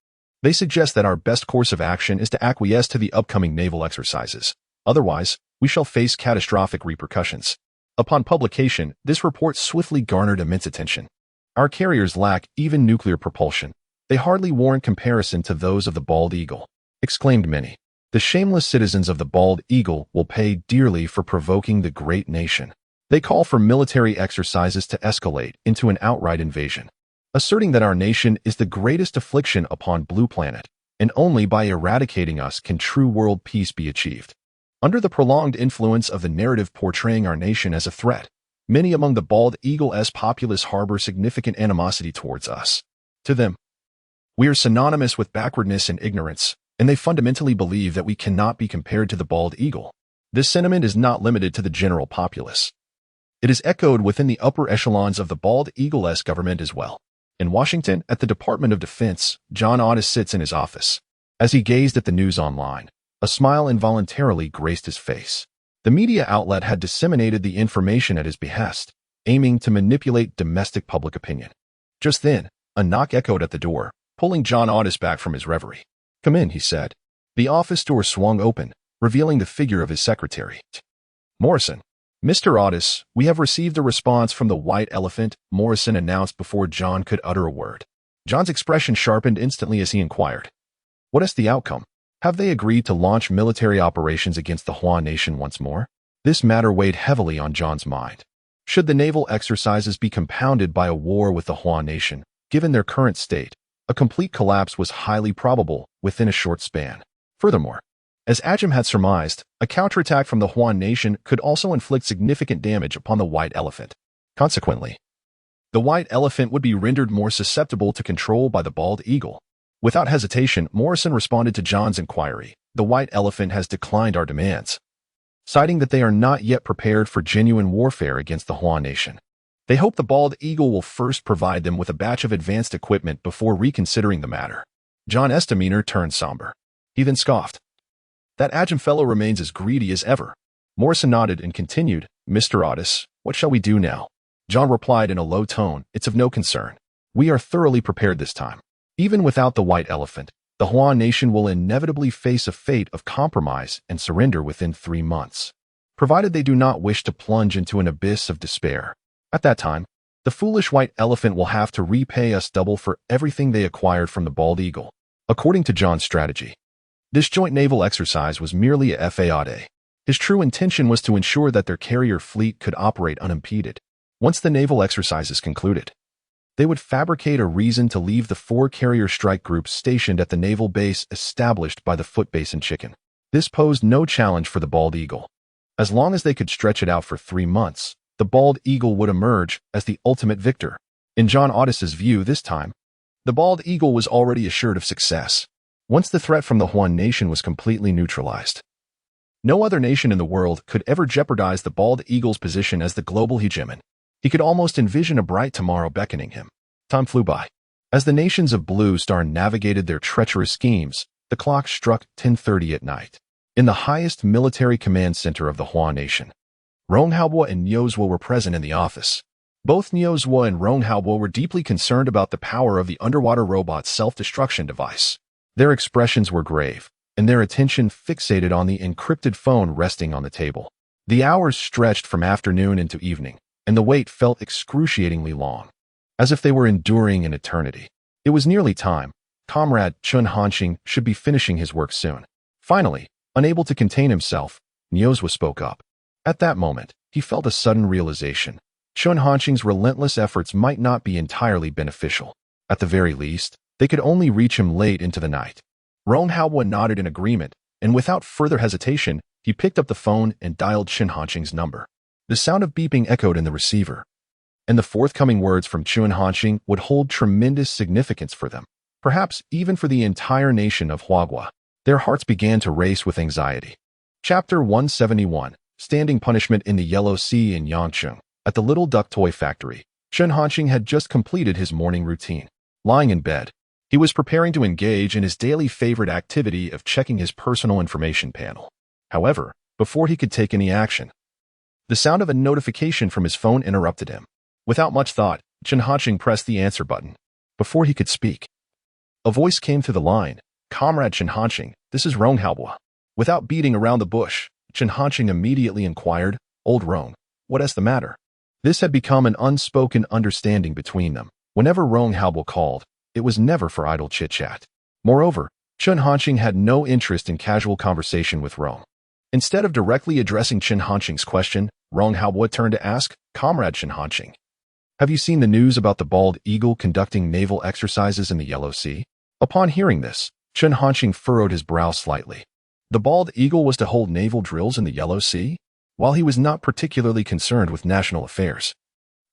They suggest that our best course of action is to acquiesce to the upcoming naval exercises. Otherwise, we shall face catastrophic repercussions. Upon publication, this report swiftly garnered immense attention. Our carriers lack even nuclear propulsion. They hardly warrant comparison to those of the Bald Eagle, exclaimed many. The shameless citizens of the Bald Eagle will pay dearly for provoking the great nation. They call for military exercises to escalate into an outright invasion, asserting that our nation is the greatest affliction upon Blue Planet, and only by eradicating us can true world peace be achieved. Under the prolonged influence of the narrative portraying our nation as a threat, many among the bald eagle-esque populace harbor significant animosity towards us. To them, we are synonymous with backwardness and ignorance, and they fundamentally believe that we cannot be compared to the bald eagle. This sentiment is not limited to the general populace. It is echoed within the upper echelons of the bald eagle-esque government as well. In Washington, at the Department of Defense, John Otis sits in his office. As he gazed at the news online, a smile involuntarily graced his face. The media outlet had disseminated the information at his behest, aiming to manipulate domestic public opinion. Just then, a knock echoed at the door, pulling John Otis back from his reverie. "Come in," he said. The office door swung open, revealing the figure of his secretary. "Morrison." "Mr. Otis, we have received a response from the White Elephant," Morrison announced before John could utter a word. John's expression sharpened instantly as he inquired, "What is the outcome? Have they agreed to launch military operations against the Hua Nation once more?" This matter weighed heavily on John's mind. Should the naval exercises be compounded by a war with the Hua Nation, given their current state, a complete collapse was highly probable within a short span. Furthermore, as Ajam had surmised, a counterattack from the Hua Nation could also inflict significant damage upon the White Elephant. Consequently, the White Elephant would be rendered more susceptible to control by the bald eagle. Without hesitation, Morrison responded to John's inquiry. "The White Elephant has declined our demands," citing that they are not yet prepared for genuine warfare against the Hua Nation. They hope the bald eagle will first provide them with a batch of advanced equipment before reconsidering the matter. John's demeanor turned somber. He then scoffed. "That Ajam fellow remains as greedy as ever." Morrison nodded and continued, "Mr. Otis, what shall we do now?" John replied in a low tone, "It's of no concern. We are thoroughly prepared this time. Even without the White Elephant, the Hua Nation will inevitably face a fate of compromise and surrender within 3 months, provided they do not wish to plunge into an abyss of despair. At that time, the foolish White Elephant will have to repay us double for everything they acquired from the bald eagle." According to John's strategy, this joint naval exercise was merely a FAAD. His true intention was to ensure that their carrier fleet could operate unimpeded. Once the naval exercise is concluded, they would fabricate a reason to leave the 4 carrier strike groups stationed at the naval base established by the Foot Basin Chicken. This posed no challenge for the bald eagle. As long as they could stretch it out for 3 months, the bald eagle would emerge as the ultimate victor. In John Otis's view this time, the bald eagle was already assured of success. Once the threat from the Hua Nation was completely neutralized, no other nation in the world could ever jeopardize the bald eagle's position as the global hegemon. He could almost envision a bright tomorrow beckoning him. Time flew by. As the nations of Blue Star navigated their treacherous schemes, the clock struck 10:30 at night. In the highest military command center of the Hua Nation, Ronghaobo and Nyozwa were present in the office. Both Nyozwa and Ronghaobo were deeply concerned about the power of the underwater robot's self-destruction device. Their expressions were grave, and their attention fixated on the encrypted phone resting on the table. The hours stretched from afternoon into evening, and the wait felt excruciatingly long, as if they were enduring an eternity. It was nearly time. Comrade Chun Hanxing should be finishing his work soon. Finally, unable to contain himself, Nyozwa spoke up. At that moment, he felt a sudden realization. Chun Hanxing's relentless efforts might not be entirely beneficial. At the very least, they could only reach him late into the night. Ronghaobo nodded in agreement, and without further hesitation, he picked up the phone and dialed Chun Hanxing's number. The sound of beeping echoed in the receiver, and the forthcoming words from Chun Hanxing would hold tremendous significance for them, perhaps even for the entire nation of Huagua. Their hearts began to race with anxiety. Chapter 171, Standing Punishment in the Yellow Sea in Yangcheng. At the little duck toy factory, Chun Hanxing had just completed his morning routine. Lying in bed, he was preparing to engage in his daily favorite activity of checking his personal information panel. However, before he could take any action, the sound of a notification from his phone interrupted him. Without much thought, Chun Hanxing pressed the answer button. Before he could speak, a voice came through the line. "Comrade Chun Hanxing, this is Ronghaobo." Without beating around the bush, Chun Hanxing immediately inquired, "Old Rong, what is the matter?" This had become an unspoken understanding between them. Whenever Ronghaobo called, it was never for idle chit-chat. Moreover, Chun Hanxing had no interest in casual conversation with Rong. Instead of directly addressing Chun Hanxing's question, Ronghaobo turned to ask, "Comrade Chun Hanxing, have you seen the news about the bald eagle conducting naval exercises in the Yellow Sea?" Upon hearing this, Chun Hanxing furrowed his brow slightly. The bald eagle was to hold naval drills in the Yellow Sea? While he was not particularly concerned with national affairs,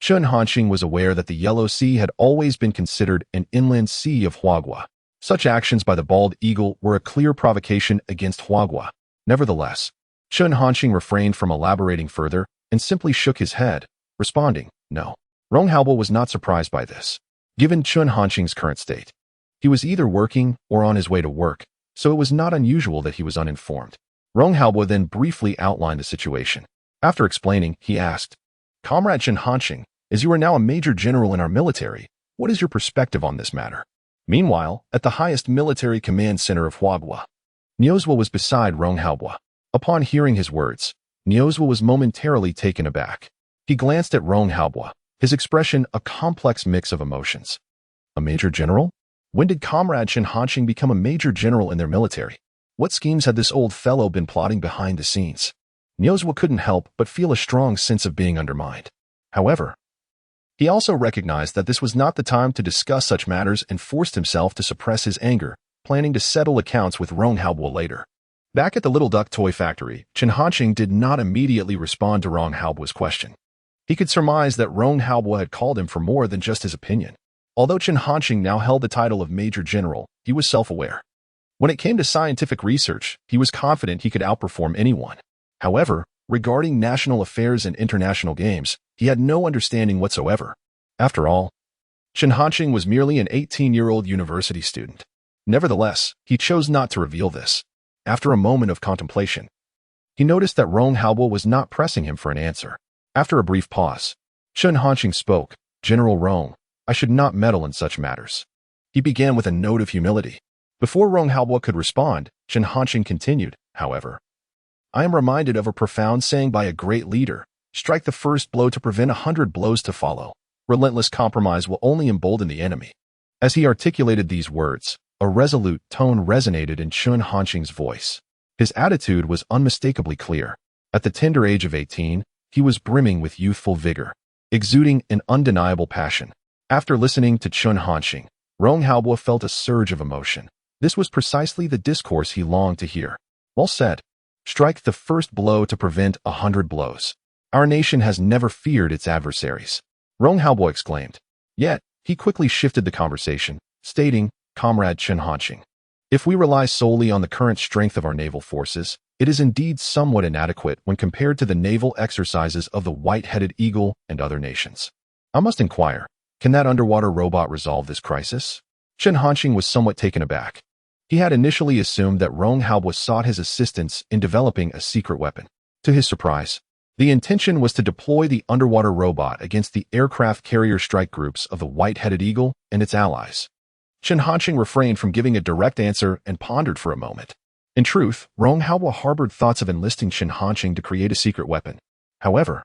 Chun Hanxing was aware that the Yellow Sea had always been considered an inland sea of Huagua. Such actions by the bald eagle were a clear provocation against Huagua. Nevertheless, Chun Hanxing refrained from elaborating further and simply shook his head, responding, no. Rong Haobo was not surprised by this. Given Chun Hanxing's current state, he was either working or on his way to work, so it was not unusual that he was uninformed. Rong Haobo then briefly outlined the situation. After explaining, he asked, Comrade Chun Hanxing, as you are now a major general in our military, what is your perspective on this matter? Meanwhile, at the highest military command center of Huagua, Niozwa was beside Rong Haobo. Upon hearing his words, Niozwa was momentarily taken aback. He glanced at Rong Haobo, his expression a complex mix of emotions. A major general? When did Comrade Chun Hanxing become a major general in their military? What schemes had this old fellow been plotting behind the scenes? Niozwa couldn't help but feel a strong sense of being undermined. However, he also recognized that this was not the time to discuss such matters and forced himself to suppress his anger, planning to settle accounts with Rong Haobo later. Back at the Little Duck Toy Factory, Chun Hanxing did not immediately respond to Rong Haobo's question. He could surmise that Rong Haobo had called him for more than just his opinion. Although Chun Hanxing now held the title of Major General, he was self-aware. When it came to scientific research, he was confident he could outperform anyone. However, regarding national affairs and international games, he had no understanding whatsoever. After all, Chun Hanxing was merely an 18-year-old university student. Nevertheless, he chose not to reveal this. After a moment of contemplation, he noticed that Rong Haobo was not pressing him for an answer. After a brief pause, Chun Hanxing spoke, General Rong, I should not meddle in such matters. He began with a note of humility. Before Rong Haobo could respond, Chun Hanxing continued, however, I am reminded of a profound saying by a great leader, strike the first blow to prevent 100 blows to follow. Relentless compromise will only embolden the enemy. As he articulated these words, a resolute tone resonated in Chun Hanxing's voice. His attitude was unmistakably clear. At the tender age of 18, he was brimming with youthful vigor, exuding an undeniable passion. After listening to Chun Hanxing, Rong Haobo felt a surge of emotion. This was precisely the discourse he longed to hear. Well said. Strike the first blow to prevent 100 blows. Our nation has never feared its adversaries. Rong Haobo exclaimed. Yet, he quickly shifted the conversation, stating, Comrade Chun Hanxing, if we rely solely on the current strength of our naval forces, it is indeed somewhat inadequate when compared to the naval exercises of the White-Headed Eagle and other nations. I must inquire, can that underwater robot resolve this crisis? Chun Hanxing was somewhat taken aback. He had initially assumed that Rong Haobo sought his assistance in developing a secret weapon. To his surprise, the intention was to deploy the underwater robot against the aircraft carrier strike groups of the White-Headed Eagle and its allies. Chun Hanxing refrained from giving a direct answer and pondered for a moment. In truth, Rong Haobo harbored thoughts of enlisting Chun Hanxing to create a secret weapon. However,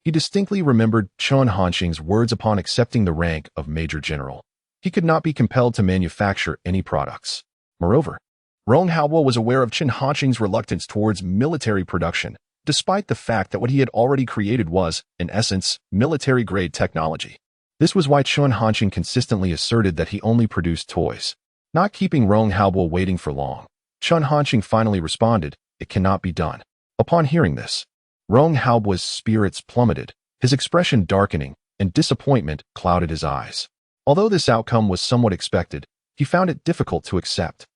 he distinctly remembered Chun Hanxing's words upon accepting the rank of Major General. He could not be compelled to manufacture any products. Moreover, Rong Haobo was aware of Chun Hanxing's reluctance towards military production, despite the fact that what he had already created was, in essence, military-grade technology. This was why Chun Hanxing consistently asserted that he only produced toys. Not keeping Rong Haobo waiting for long, Chun Hanxing finally responded, it cannot be done. Upon hearing this, Rong Haobo's spirits plummeted, his expression darkening, and disappointment clouded his eyes. Although this outcome was somewhat expected, he found it difficult to accept.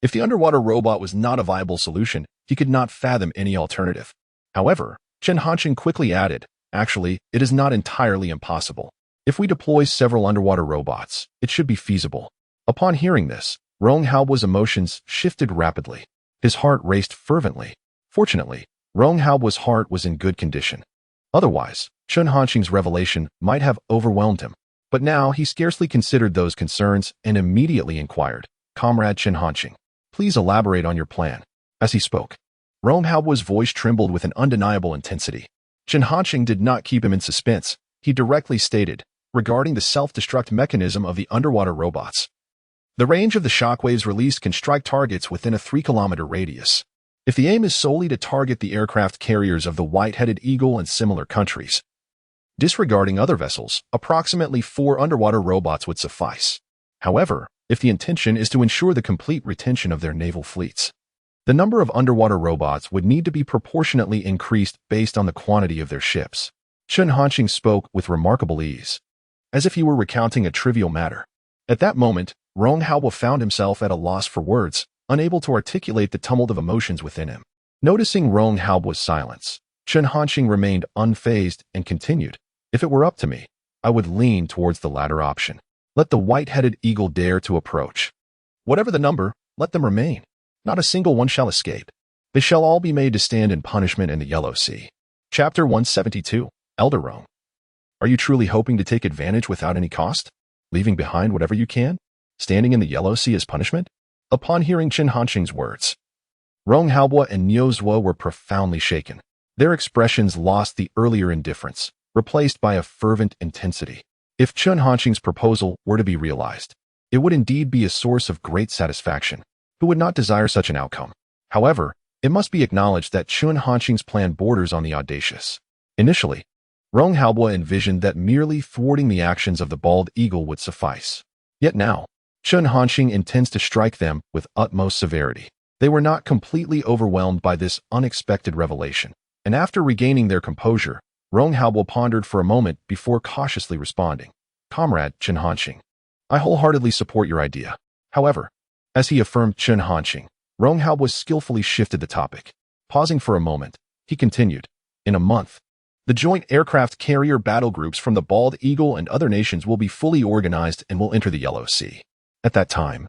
If the underwater robot was not a viable solution, he could not fathom any alternative. However, Chun Hanxing quickly added, actually, it is not entirely impossible. If we deploy several underwater robots, it should be feasible. Upon hearing this, Rong Haobo's emotions shifted rapidly. His heart raced fervently. Fortunately, Rong Haobo's heart was in good condition. Otherwise, Chun Hanxing's revelation might have overwhelmed him. But now he scarcely considered those concerns and immediately inquired, Comrade Chun Hanxing, please elaborate on your plan. As he spoke, Rong Haobo's voice trembled with an undeniable intensity. Chun Hanxing did not keep him in suspense. He directly stated, regarding the self-destruct mechanism of the underwater robots. The range of the shockwaves released can strike targets within a 3-kilometer radius. If the aim is solely to target the aircraft carriers of the White-Headed Eagle and similar countries, disregarding other vessels, approximately 4 underwater robots would suffice. However, if the intention is to ensure the complete retention of their naval fleets, The number of underwater robots would need to be proportionately increased based on the quantity of their ships. Chun Hanqing spoke with remarkable ease, as if he were recounting a trivial matter. At that moment, Rong Haobo found himself at a loss for words, unable to articulate the tumult of emotions within him. Noticing Rong Haobo's silence, Chun Hanqing remained unfazed and continued, "If it were up to me, I would lean towards the latter option. Let the white-headed eagle dare to approach. Whatever the number, let them remain. Not a single one shall escape. They shall all be made to stand in punishment in the Yellow Sea." Chapter 172, Elder Rong. Are you truly hoping to take advantage without any cost? Leaving behind whatever you can? Standing in the Yellow Sea as punishment? Upon hearing Chun Hanqing's words, Rong Haobo and Niu Zuo were profoundly shaken. Their expressions lost the earlier indifference, replaced by a fervent intensity. If Chun Hanqing's proposal were to be realized, it would indeed be a source of great satisfaction. Who would not desire such an outcome? However, it must be acknowledged that Chun Hanqing's plan borders on the audacious. Initially, Rong Haobo envisioned that merely thwarting the actions of the bald eagle would suffice. Yet now, Chun Hanqing intends to strike them with utmost severity. They were not completely overwhelmed by this unexpected revelation, and after regaining their composure, Rong Haobo pondered for a moment before cautiously responding. "Comrade Chun Hanqing, I wholeheartedly support your idea. However," as he affirmed Chun Hanqing, Rong Haobo skillfully shifted the topic. Pausing for a moment, he continued, "In a month, the joint aircraft carrier battle groups from the Bald Eagle and other nations will be fully organized and will enter the Yellow Sea. At that time,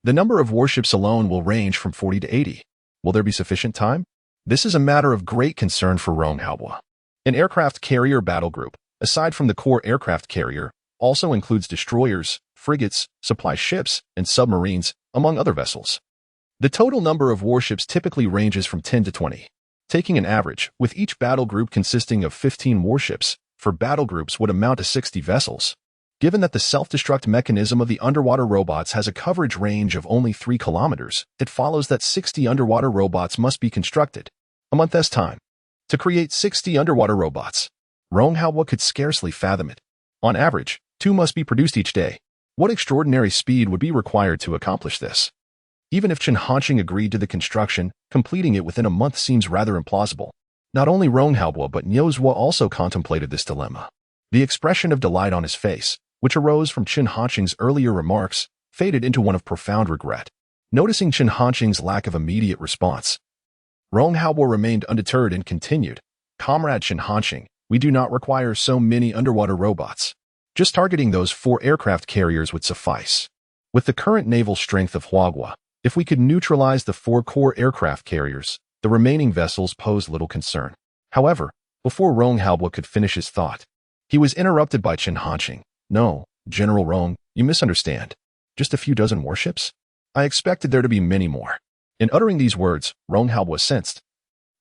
the number of warships alone will range from 40 to 80. Will there be sufficient time? This is a matter of great concern for Rong Haobo. An aircraft carrier battle group, aside from the core aircraft carrier, also includes destroyers, frigates, supply ships, and submarines, among other vessels. The total number of warships typically ranges from 10 to 20. Taking an average, with each battle group consisting of 15 warships, for battle groups would amount to 60 vessels. Given that the self-destruct mechanism of the underwater robots has a coverage range of only 3 kilometers, it follows that 60 underwater robots must be constructed. A month's time. To create 60 underwater robots, Rong Haobo could scarcely fathom it. On average, 2 must be produced each day. What extraordinary speed would be required to accomplish this? Even if Chun Hanqing agreed to the construction, completing it within a month seems rather implausible. Not only Rong Haobo but Niu Zuo also contemplated this dilemma. The expression of delight on his face, which arose from Chun Hanqing's earlier remarks, faded into one of profound regret. Noticing Chun Hanqing's lack of immediate response, Rong Haobo remained undeterred and continued, "Comrade Chun Hanqing, we do not require so many underwater robots. Just targeting those 4 aircraft carriers would suffice. With the current naval strength of Huagua, if we could neutralize the 4 core aircraft carriers, the remaining vessels pose little concern." However, before Rong Haobo could finish his thought, he was interrupted by Chun Hanqing. "No, General Rong, you misunderstand. Just a few dozen warships? I expected there to be many more." In uttering these words, Rong Haobo sensed,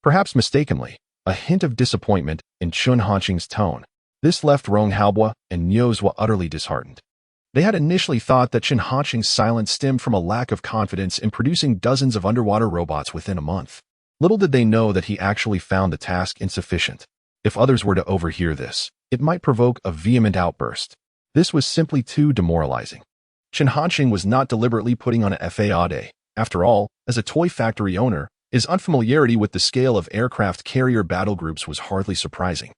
perhaps mistakenly, a hint of disappointment in Chun Hanqing's tone. This left Rong Haobo and Niu Zuo utterly disheartened. They had initially thought that Chun Hanqing's silence stemmed from a lack of confidence in producing dozens of underwater robots within a month. Little did they know that he actually found the task insufficient. If others were to overhear this, it might provoke a vehement outburst. This was simply too demoralizing. Chun Hanqing was not deliberately putting on a fade. After all, as a toy factory owner, his unfamiliarity with the scale of aircraft carrier battle groups was hardly surprising.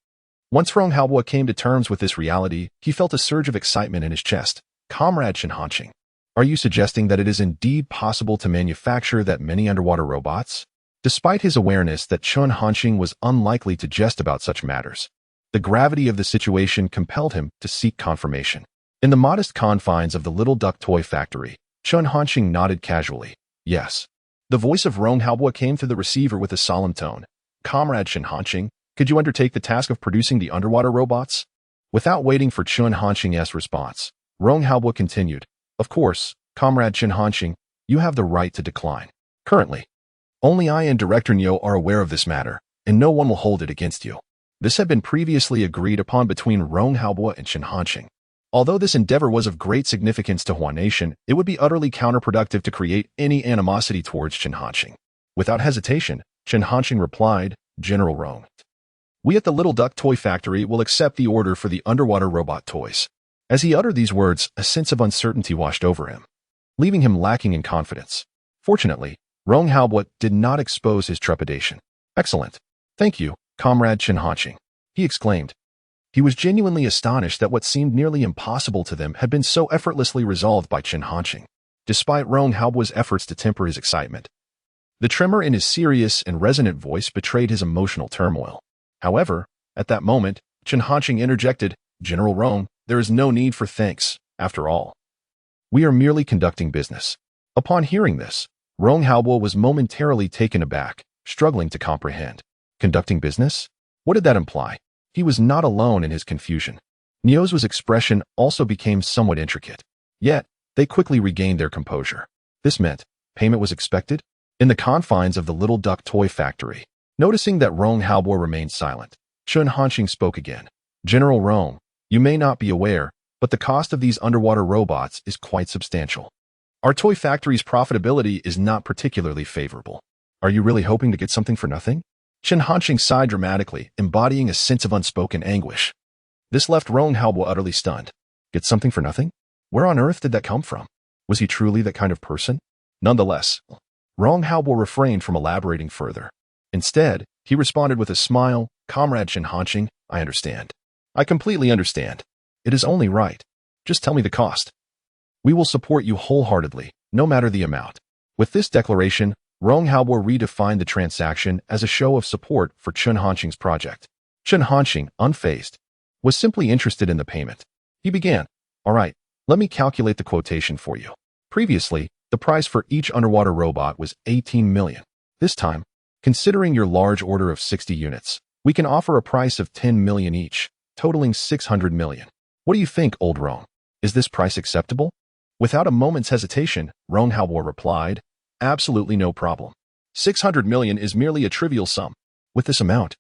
Once Rong Haobo came to terms with this reality, he felt a surge of excitement in his chest. "Comrade Chun Hanqing, are you suggesting that it is indeed possible to manufacture that many underwater robots?" Despite his awareness that Chun Hanqing was unlikely to jest about such matters, the gravity of the situation compelled him to seek confirmation. In the modest confines of the little duck toy factory, Chun Hanqing nodded casually. "Yes." The voice of Rong Haobo came through the receiver with a solemn tone. "Comrade Chun Hanqing, could you undertake the task of producing the underwater robots?" Without waiting for Chun Hanqing's response, Rong Haobo continued, "Of course, Comrade Chun Hanqing, you have the right to decline. Currently, only I and Director Niu are aware of this matter, and no one will hold it against you." This had been previously agreed upon between Rong Haobo and Chun Hanqing. Although this endeavor was of great significance to Hua Nation, it would be utterly counterproductive to create any animosity towards Chun Hanqing. Without hesitation, Chun Hanqing replied, "General Rong, we at the Little Duck Toy Factory will accept the order for the underwater robot toys." As he uttered these words, a sense of uncertainty washed over him, leaving him lacking in confidence. Fortunately, Rong Haobo did not expose his trepidation. Excellent. Thank you, Comrade Chen Hanqing, he exclaimed. He was genuinely astonished that what seemed nearly impossible to them had been so effortlessly resolved by Chen Hanqing, despite Rong Haobo's efforts to temper his excitement. The tremor in his serious and resonant voice betrayed his emotional turmoil. However, at that moment, Chen Hanqing interjected, General Rong, there is no need for thanks, after all. We are merely conducting business. Upon hearing this, Rong Haobo was momentarily taken aback, struggling to comprehend. Conducting business? What did that imply? He was not alone in his confusion. Niozwa's expression also became somewhat intricate. Yet, they quickly regained their composure. This meant payment was expected? In the confines of the little duck toy factory, noticing that Rong Haobo remained silent, Chen Hanqing spoke again. General Rong, you may not be aware, but the cost of these underwater robots is quite substantial. Our toy factory's profitability is not particularly favorable. Are you really hoping to get something for nothing? Chen Hanqing sighed dramatically, embodying a sense of unspoken anguish. This left Rong Haobo utterly stunned. Get something for nothing? Where on earth did that come from? Was he truly that kind of person? Nonetheless, Rong Haobo refrained from elaborating further. Instead, he responded with a smile, Comrade Chen Hanqing, I understand. I completely understand. It is only right. Just tell me the cost. We will support you wholeheartedly, no matter the amount. With this declaration, Rong Haobo redefined the transaction as a show of support for Chen Hanqing's project. Chen Hanqing, unfazed, was simply interested in the payment. He began, all right, let me calculate the quotation for you. Previously, the price for each underwater robot was 18 million. This time, considering your large order of 60 units, we can offer a price of 10 million each, totaling 600 million. What do you think, old Rong? Is this price acceptable? Without a moment's hesitation, Rong Haobo replied, absolutely no problem. 600 million is merely a trivial sum. With this amount,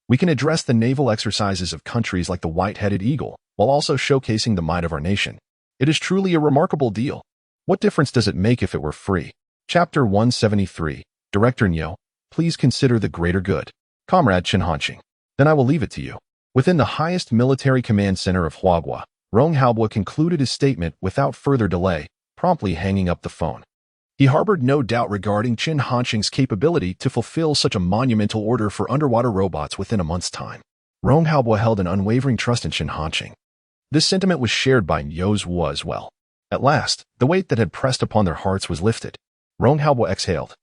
we can address the naval exercises of countries like the White-Headed Eagle, while also showcasing the might of our nation. It is truly a remarkable deal. What difference does it make if it were free? Chapter 173. Director Nyo, please consider the greater good. Comrade Chen Hanqing. Then I will leave it to you. Within the highest military command center of Huagua, Rong Haobo concluded his statement without further delay, promptly hanging up the phone. He harbored no doubt regarding Chen Hanqing's capability to fulfill such a monumental order for underwater robots within a month's time. Rong Haobo held an unwavering trust in Chen Hanqing. This sentiment was shared by Niozwa as well. At last, the weight that had pressed upon their hearts was lifted. Rong Haobo exhaled,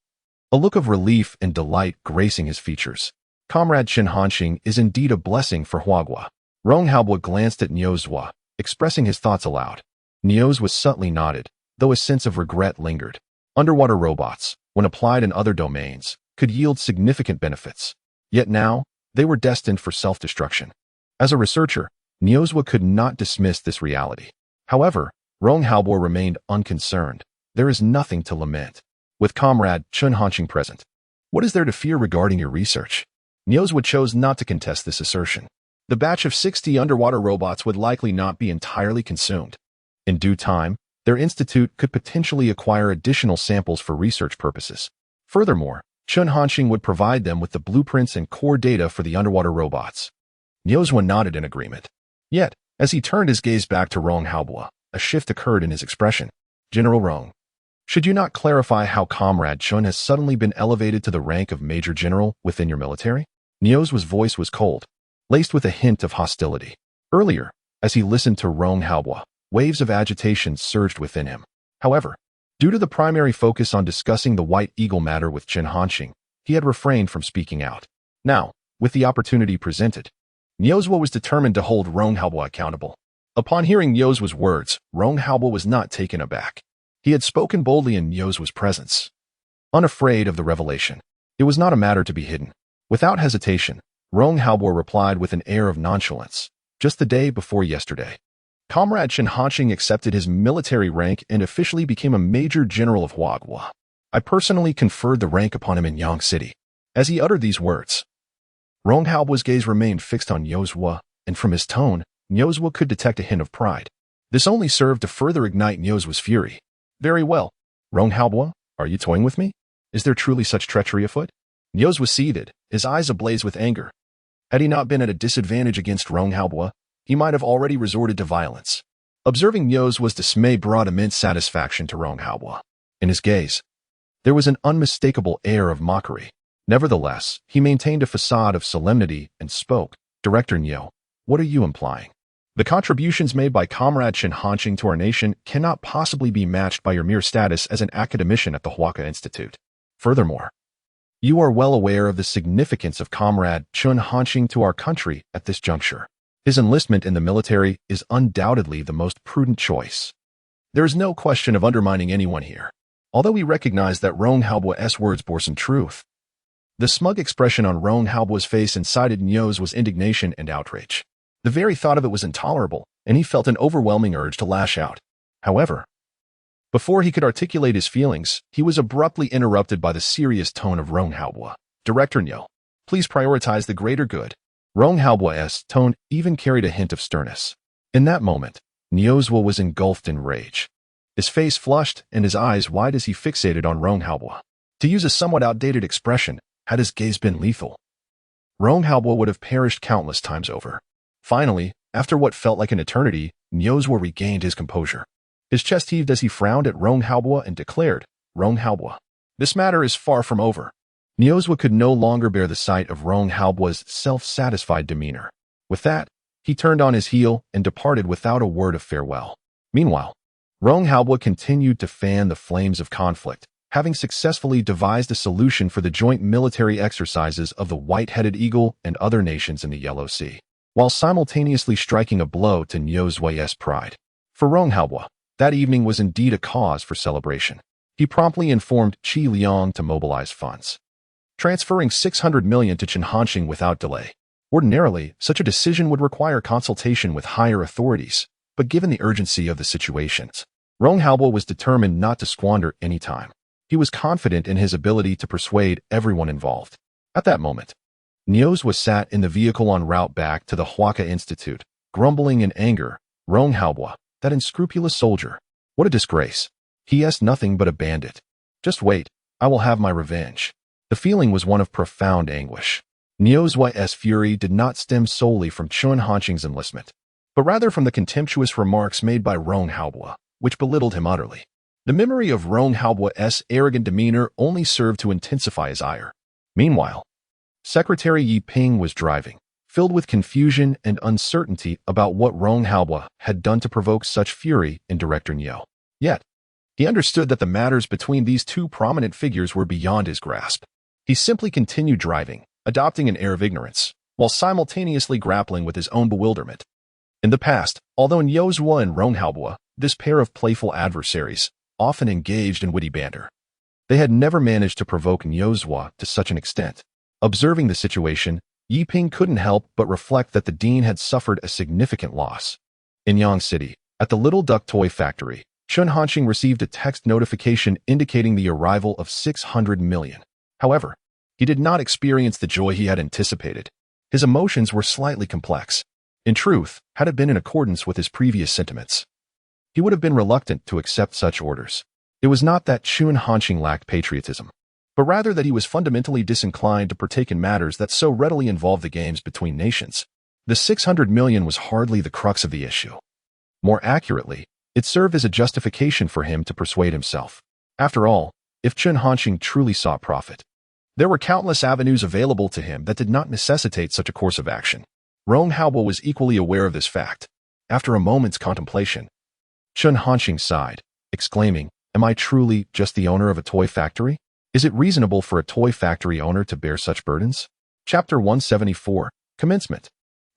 a look of relief and delight gracing his features. Comrade Chen Hanqing is indeed a blessing for Huagua. Rong Haobo glanced at Niozwa, expressing his thoughts aloud. Niozwa subtly nodded, though a sense of regret lingered. Underwater robots, when applied in other domains, could yield significant benefits. Yet now, they were destined for self-destruction. As a researcher, Niozwa could not dismiss this reality. However, Rong Haobo remained unconcerned. There is nothing to lament. With Comrade Chen Hanqing present, what is there to fear regarding your research? Niozwa chose not to contest this assertion. The batch of 60 underwater robots would likely not be entirely consumed. In due time, their institute could potentially acquire additional samples for research purposes. Furthermore, Chen Hanqing would provide them with the blueprints and core data for the underwater robots. Niozwa nodded in agreement. Yet, as he turned his gaze back to Rong Haobo, a shift occurred in his expression. General Rong, should you not clarify how Comrade Chen has suddenly been elevated to the rank of Major General within your military? Niozwa's voice was cold, laced with a hint of hostility. Earlier, as he listened to Rong Haobo, waves of agitation surged within him. However, due to the primary focus on discussing the White Eagle matter with Chen Hanqing, he had refrained from speaking out. Now, with the opportunity presented, Niozwa was determined to hold Rong Haobo accountable. Upon hearing Niozwa's words, Rong Haobo was not taken aback. He had spoken boldly in Niozwa's presence. Unafraid of the revelation, it was not a matter to be hidden. Without hesitation, Rong Haobo replied with an air of nonchalance. Just the day before yesterday, Comrade Chen Hanqing accepted his military rank and officially became a Major General of Huagua. I personally conferred the rank upon him in Yang City. As he uttered these words, Rong Haobo's gaze remained fixed on Niozwa, and from his tone, Niozwa could detect a hint of pride. This only served to further ignite Niozwa's fury. Very well. Rong Haobo, are you toying with me? Is there truly such treachery afoot? Niozwa seethed, his eyes ablaze with anger. Had he not been at a disadvantage against Rong Haobo, he might have already resorted to violence. Observing Niozwa's dismay brought immense satisfaction to Rong Haobo. In his gaze, There was an unmistakable air of mockery. Nevertheless, he maintained a facade of solemnity and spoke. Director Nyo, what are you implying? The contributions made by Comrade Chen Hanqing to our nation cannot possibly be matched by your mere status as an academician at the Huaka Institute. Furthermore, you are well aware of the significance of Comrade Chen Hanqing to our country at this juncture. His enlistment in the military is undoubtedly the most prudent choice. There is no question of undermining anyone here, although we recognize that Rong Haobua's words bore some truth. The smug expression on Rong Haobua's face incited Nyo's was indignation and outrage. The very thought of it was intolerable, and he felt an overwhelming urge to lash out. However, before he could articulate his feelings, he was abruptly interrupted by the serious tone of Rong Haobua. Director Nyo, please prioritize the greater good. Rong Haobua's tone even carried a hint of sternness. In that moment, Nyozwa was engulfed in rage. His face flushed and his eyes wide as he fixated on Rong Haobua. To use a somewhat outdated expression, had his gaze been lethal, Rong Haobua would have perished countless times over. Finally, after what felt like an eternity, Nyozwa regained his composure. His chest heaved as he frowned at Rong Haobua and declared, Rong Haobua, this matter is far from over. Nyozwa could no longer bear the sight of Rong Haobua's self-satisfied demeanor. With that, he turned on his heel and departed without a word of farewell. Meanwhile, Rong Haobua continued to fan the flames of conflict, having successfully devised a solution for the joint military exercises of the White-Headed Eagle and other nations in the Yellow Sea, while simultaneously striking a blow to Nyozwa's pride. For Rong Haobua, that evening was indeed a cause for celebration. He promptly informed Qi Liang to mobilize funds, transferring 600 million to Chen Hanqing without delay. Ordinarily, such a decision would require consultation with higher authorities, but given the urgency of the situations, Rong Haobua was determined not to squander any time. He was confident in his ability to persuade everyone involved. At that moment, Nyozwa sat in the vehicle en route back to the Huaka Institute, grumbling in anger. Rong Haobua, that unscrupulous soldier. What a disgrace. He is nothing but a bandit. Just wait, I will have my revenge. The feeling was one of profound anguish. Nyozwa's fury did not stem solely from Chen Hanqing's enlistment, but rather from the contemptuous remarks made by Rong Haobua, which belittled him utterly. The memory of Rong Haobua's arrogant demeanor only served to intensify his ire. Meanwhile, Secretary Yi Ping was driving, filled with confusion and uncertainty about what Rong Haobua had done to provoke such fury in Director Nyo. Yet, he understood that the matters between these two prominent figures were beyond his grasp. He simply continued driving, adopting an air of ignorance, while simultaneously grappling with his own bewilderment. In the past, although Nyozwa and Rong Haobua, this pair of playful adversaries, often engaged in witty banter, they had never managed to provoke Nyozwa to such an extent. Observing the situation, Yi Ping couldn't help but reflect that the dean had suffered a significant loss. In Yang City, at the Little Duck Toy Factory, Chen Hanqing received a text notification indicating the arrival of 600 million. However, he did not experience the joy he had anticipated. His emotions were slightly complex. In truth, had it been in accordance with his previous sentiments, he would have been reluctant to accept such orders. It was not that Chen Hanqing lacked patriotism, but rather that he was fundamentally disinclined to partake in matters that so readily involved the games between nations. The 600 million was hardly the crux of the issue. More accurately, it served as a justification for him to persuade himself. After all, if Chen Hanqing truly sought profit, there were countless avenues available to him that did not necessitate such a course of action. Rong Haobua was equally aware of this fact. After a moment's contemplation, Chen Hanqing sighed, exclaiming, "Am I truly just the owner of a toy factory? Is it reasonable for a toy factory owner to bear such burdens?" Chapter 174, Commencement.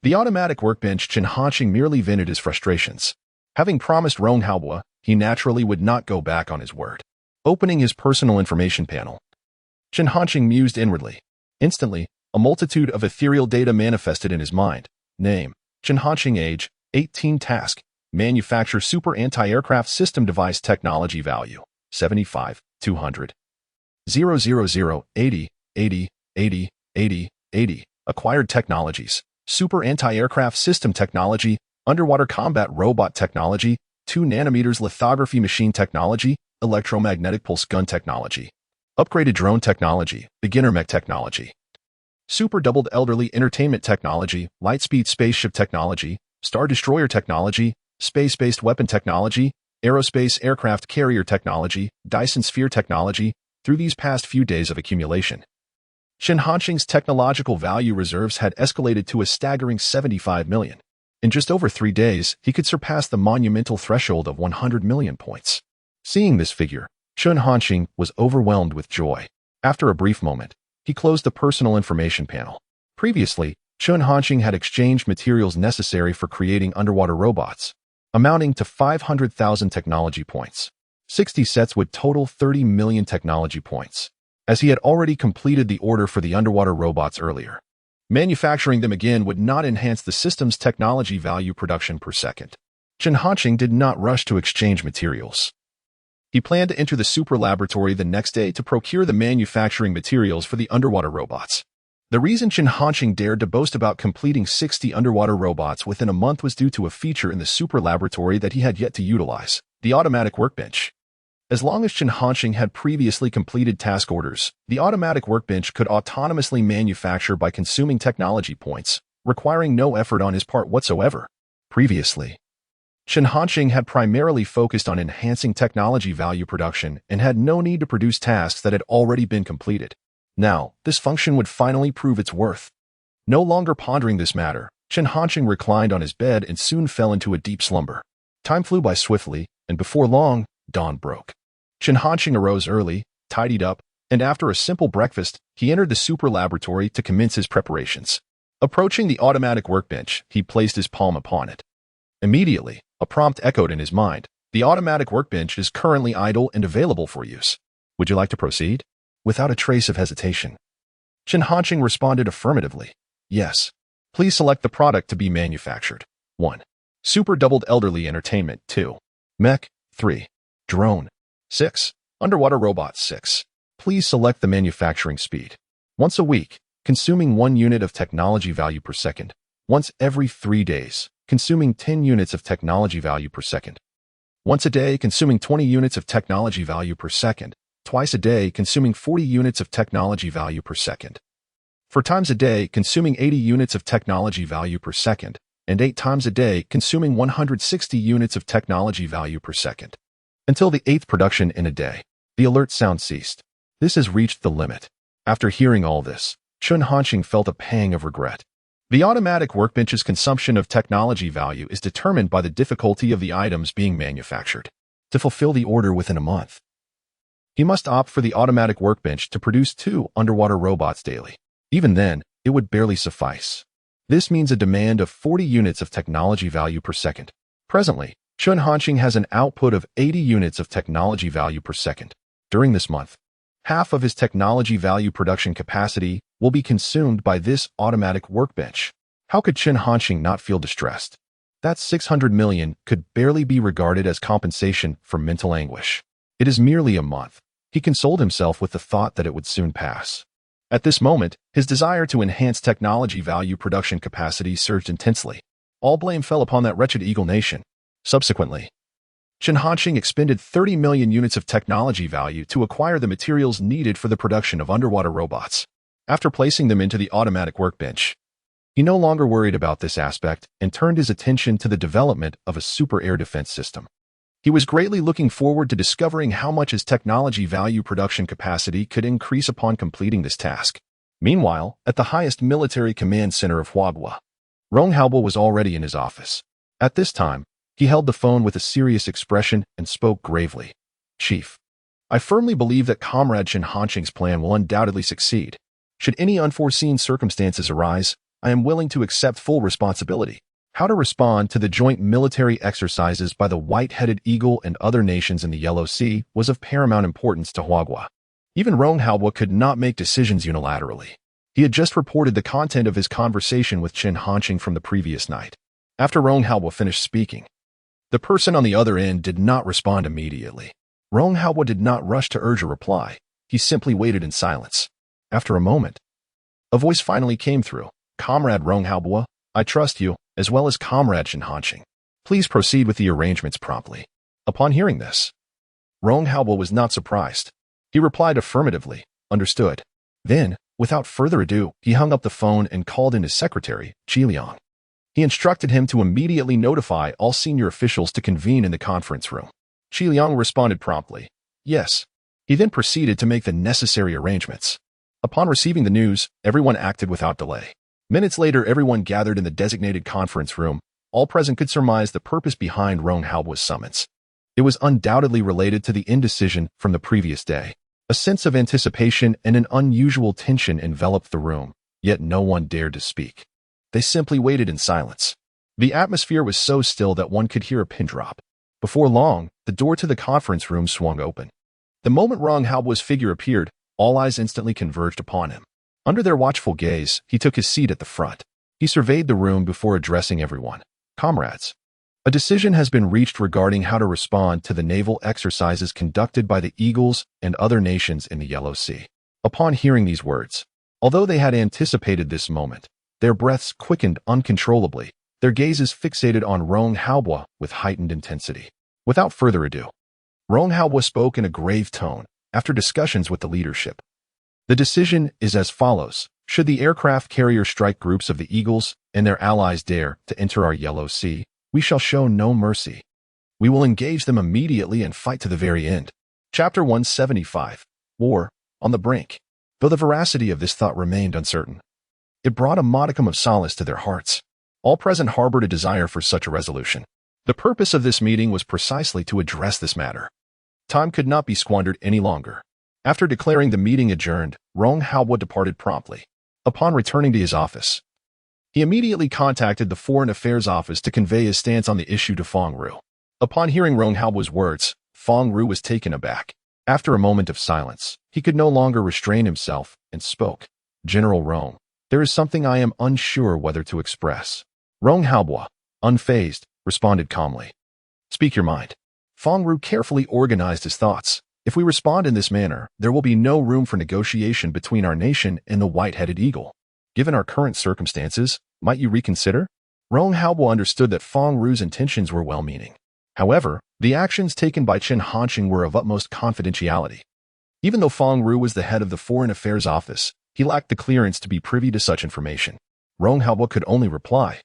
The automatic workbench. Chen Hanqing merely vented his frustrations. Having promised Rong Haobua, he naturally would not go back on his word. Opening his personal information panel, Chen Hanqing mused inwardly. Instantly, a multitude of ethereal data manifested in his mind. Name: Chen Hanqing. Age: 18. Task: manufacture super anti-aircraft system device. Technology value: 75, 200. 000 80 80 80 80 80. Acquired technologies: super anti-aircraft system technology, underwater combat robot technology, 2 nanometers lithography machine technology, electromagnetic pulse gun technology, upgraded drone technology, beginner mech technology, super doubled elderly entertainment technology, lightspeed spaceship technology, star destroyer technology, space-based weapon technology, aerospace aircraft carrier technology, Dyson sphere technology, through these past few days of accumulation. Chen Hanqing's technological value reserves had escalated to a staggering 75 million. In just over 3 days, he could surpass the monumental threshold of 100 million points. Seeing this figure, Chen Hanqing was overwhelmed with joy. After a brief moment, he closed the personal information panel. Previously, Chen Hanqing had exchanged materials necessary for creating underwater robots, amounting to 500,000 technology points. 60 sets would total 30 million technology points, as he had already completed the order for the underwater robots earlier. Manufacturing them again would not enhance the system's technology value production per second. Chen Hanqing did not rush to exchange materials. He planned to enter the super laboratory the next day to procure the manufacturing materials for the underwater robots. The reason Chen Hanqing dared to boast about completing 60 underwater robots within a month was due to a feature in the super laboratory that he had yet to utilize, the automatic workbench. As long as Chen Hanqing had previously completed task orders, the automatic workbench could autonomously manufacture by consuming technology points, requiring no effort on his part whatsoever. Previously, Chen Hanqing had primarily focused on enhancing technology value production and had no need to produce tasks that had already been completed. Now, this function would finally prove its worth. No longer pondering this matter, Chen Hanqing reclined on his bed and soon fell into a deep slumber. Time flew by swiftly, and before long, dawn broke. Chen Hanqing arose early, tidied up, and after a simple breakfast, he entered the super laboratory to commence his preparations. Approaching the automatic workbench, he placed his palm upon it. Immediately, a prompt echoed in his mind. The automatic workbench is currently idle and available for use. Would you like to proceed? Without a trace of hesitation, Chen Hanqing responded affirmatively. Yes. Please select the product to be manufactured. 1. Super Doubled Elderly Entertainment. 2. Mech. 3. Drone. 6. Underwater Robot. 6. Please select the manufacturing speed. Once a week, consuming 1 unit of technology value per second. Once every 3 days, consuming 10 units of technology value per second. Once a day, consuming 20 units of technology value per second. Twice a day, consuming 40 units of technology value per second. 4 times a day, consuming 80 units of technology value per second, and 8 times a day, consuming 160 units of technology value per second. Until the 8th production in a day, the alert sound ceased. This has reached the limit. After hearing all this, Chen Hanqing felt a pang of regret. The automatic workbench's consumption of technology value is determined by the difficulty of the items being manufactured. To fulfill the order within a month, he must opt for the automatic workbench to produce 2 underwater robots daily. Even then, it would barely suffice. This means a demand of 40 units of technology value per second. Presently, Chen Hanqing has an output of 80 units of technology value per second. During this month, half of his technology value production capacity will be consumed by this automatic workbench. How could Chen Hanqing not feel distressed? That 600 million could barely be regarded as compensation for mental anguish. It is merely a month. He consoled himself with the thought that it would soon pass. At this moment, his desire to enhance technology value production capacity surged intensely. All blame fell upon that wretched Eagle Nation. Subsequently, Chen Hanqing expended 30 million units of technology value to acquire the materials needed for the production of underwater robots. After placing them into the automatic workbench, he no longer worried about this aspect and turned his attention to the development of a super air defense system. He was greatly looking forward to discovering how much his technology value production capacity could increase upon completing this task. Meanwhile, at the highest military command center of Huagua, Rong Haobo was already in his office. At this time, he held the phone with a serious expression and spoke gravely. Chief, I firmly believe that Comrade Chen Hanqing's plan will undoubtedly succeed. Should any unforeseen circumstances arise, I am willing to accept full responsibility. How to respond to the joint military exercises by the White-Headed Eagle and other nations in the Yellow Sea was of paramount importance to Huagua. Even Rong Haobo could not make decisions unilaterally. He had just reported the content of his conversation with Chen Hanqing from the previous night. After Rong Haobo finished speaking, the person on the other end did not respond immediately. Rong Haobo did not rush to urge a reply. He simply waited in silence. After a moment, a voice finally came through. Comrade Rong Haobo, I trust you, as well as Comrade Chen Hanqing. Please proceed with the arrangements promptly. Upon hearing this, Rong Haobo was not surprised. He replied affirmatively, understood. Then, without further ado, he hung up the phone and called in his secretary, Qi Liang. He instructed him to immediately notify all senior officials to convene in the conference room. Qi Liang responded promptly. Yes. He then proceeded to make the necessary arrangements. Upon receiving the news, everyone acted without delay. Minutes later, everyone gathered in the designated conference room. All present could surmise the purpose behind Rong Haobu's summons. It was undoubtedly related to the indecision from the previous day. A sense of anticipation and an unusual tension enveloped the room, yet no one dared to speak. They simply waited in silence. The atmosphere was so still that one could hear a pin drop. Before long, the door to the conference room swung open. The moment Rong Haobu's figure appeared, all eyes instantly converged upon him. Under their watchful gaze, he took his seat at the front. He surveyed the room before addressing everyone. Comrades, a decision has been reached regarding how to respond to the naval exercises conducted by the Eagles and other nations in the Yellow Sea. Upon hearing these words, although they had anticipated this moment, their breaths quickened uncontrollably, their gazes fixated on Rong Haobu with heightened intensity. Without further ado, Rong Haobu spoke in a grave tone after discussions with the leadership. The decision is as follows. Should the aircraft carrier strike groups of the Eagles and their allies dare to enter our Yellow Sea, we shall show no mercy. We will engage them immediately and fight to the very end. Chapter 175. War on the Brink. Though the veracity of this thought remained uncertain, it brought a modicum of solace to their hearts. All present harbored a desire for such a resolution. The purpose of this meeting was precisely to address this matter. Time could not be squandered any longer. After declaring the meeting adjourned, Rong Haobu departed promptly. Upon returning to his office, he immediately contacted the Foreign Affairs Office to convey his stance on the issue to Fong Ru. Upon hearing Rong Haobu's words, Fong Ru was taken aback. After a moment of silence, he could no longer restrain himself and spoke. General Rong, there is something I am unsure whether to express. Rong Haobu, unfazed, responded calmly. Speak your mind. Fong Ru carefully organized his thoughts. If we respond in this manner, there will be no room for negotiation between our nation and the white-headed eagle. Given our current circumstances, might you reconsider? Rong Haobu understood that Fong Ru's intentions were well-meaning. However, the actions taken by Chen Hanqing were of utmost confidentiality. Even though Fong Ru was the head of the Foreign Affairs Office, he lacked the clearance to be privy to such information. Rong Haobu could only reply,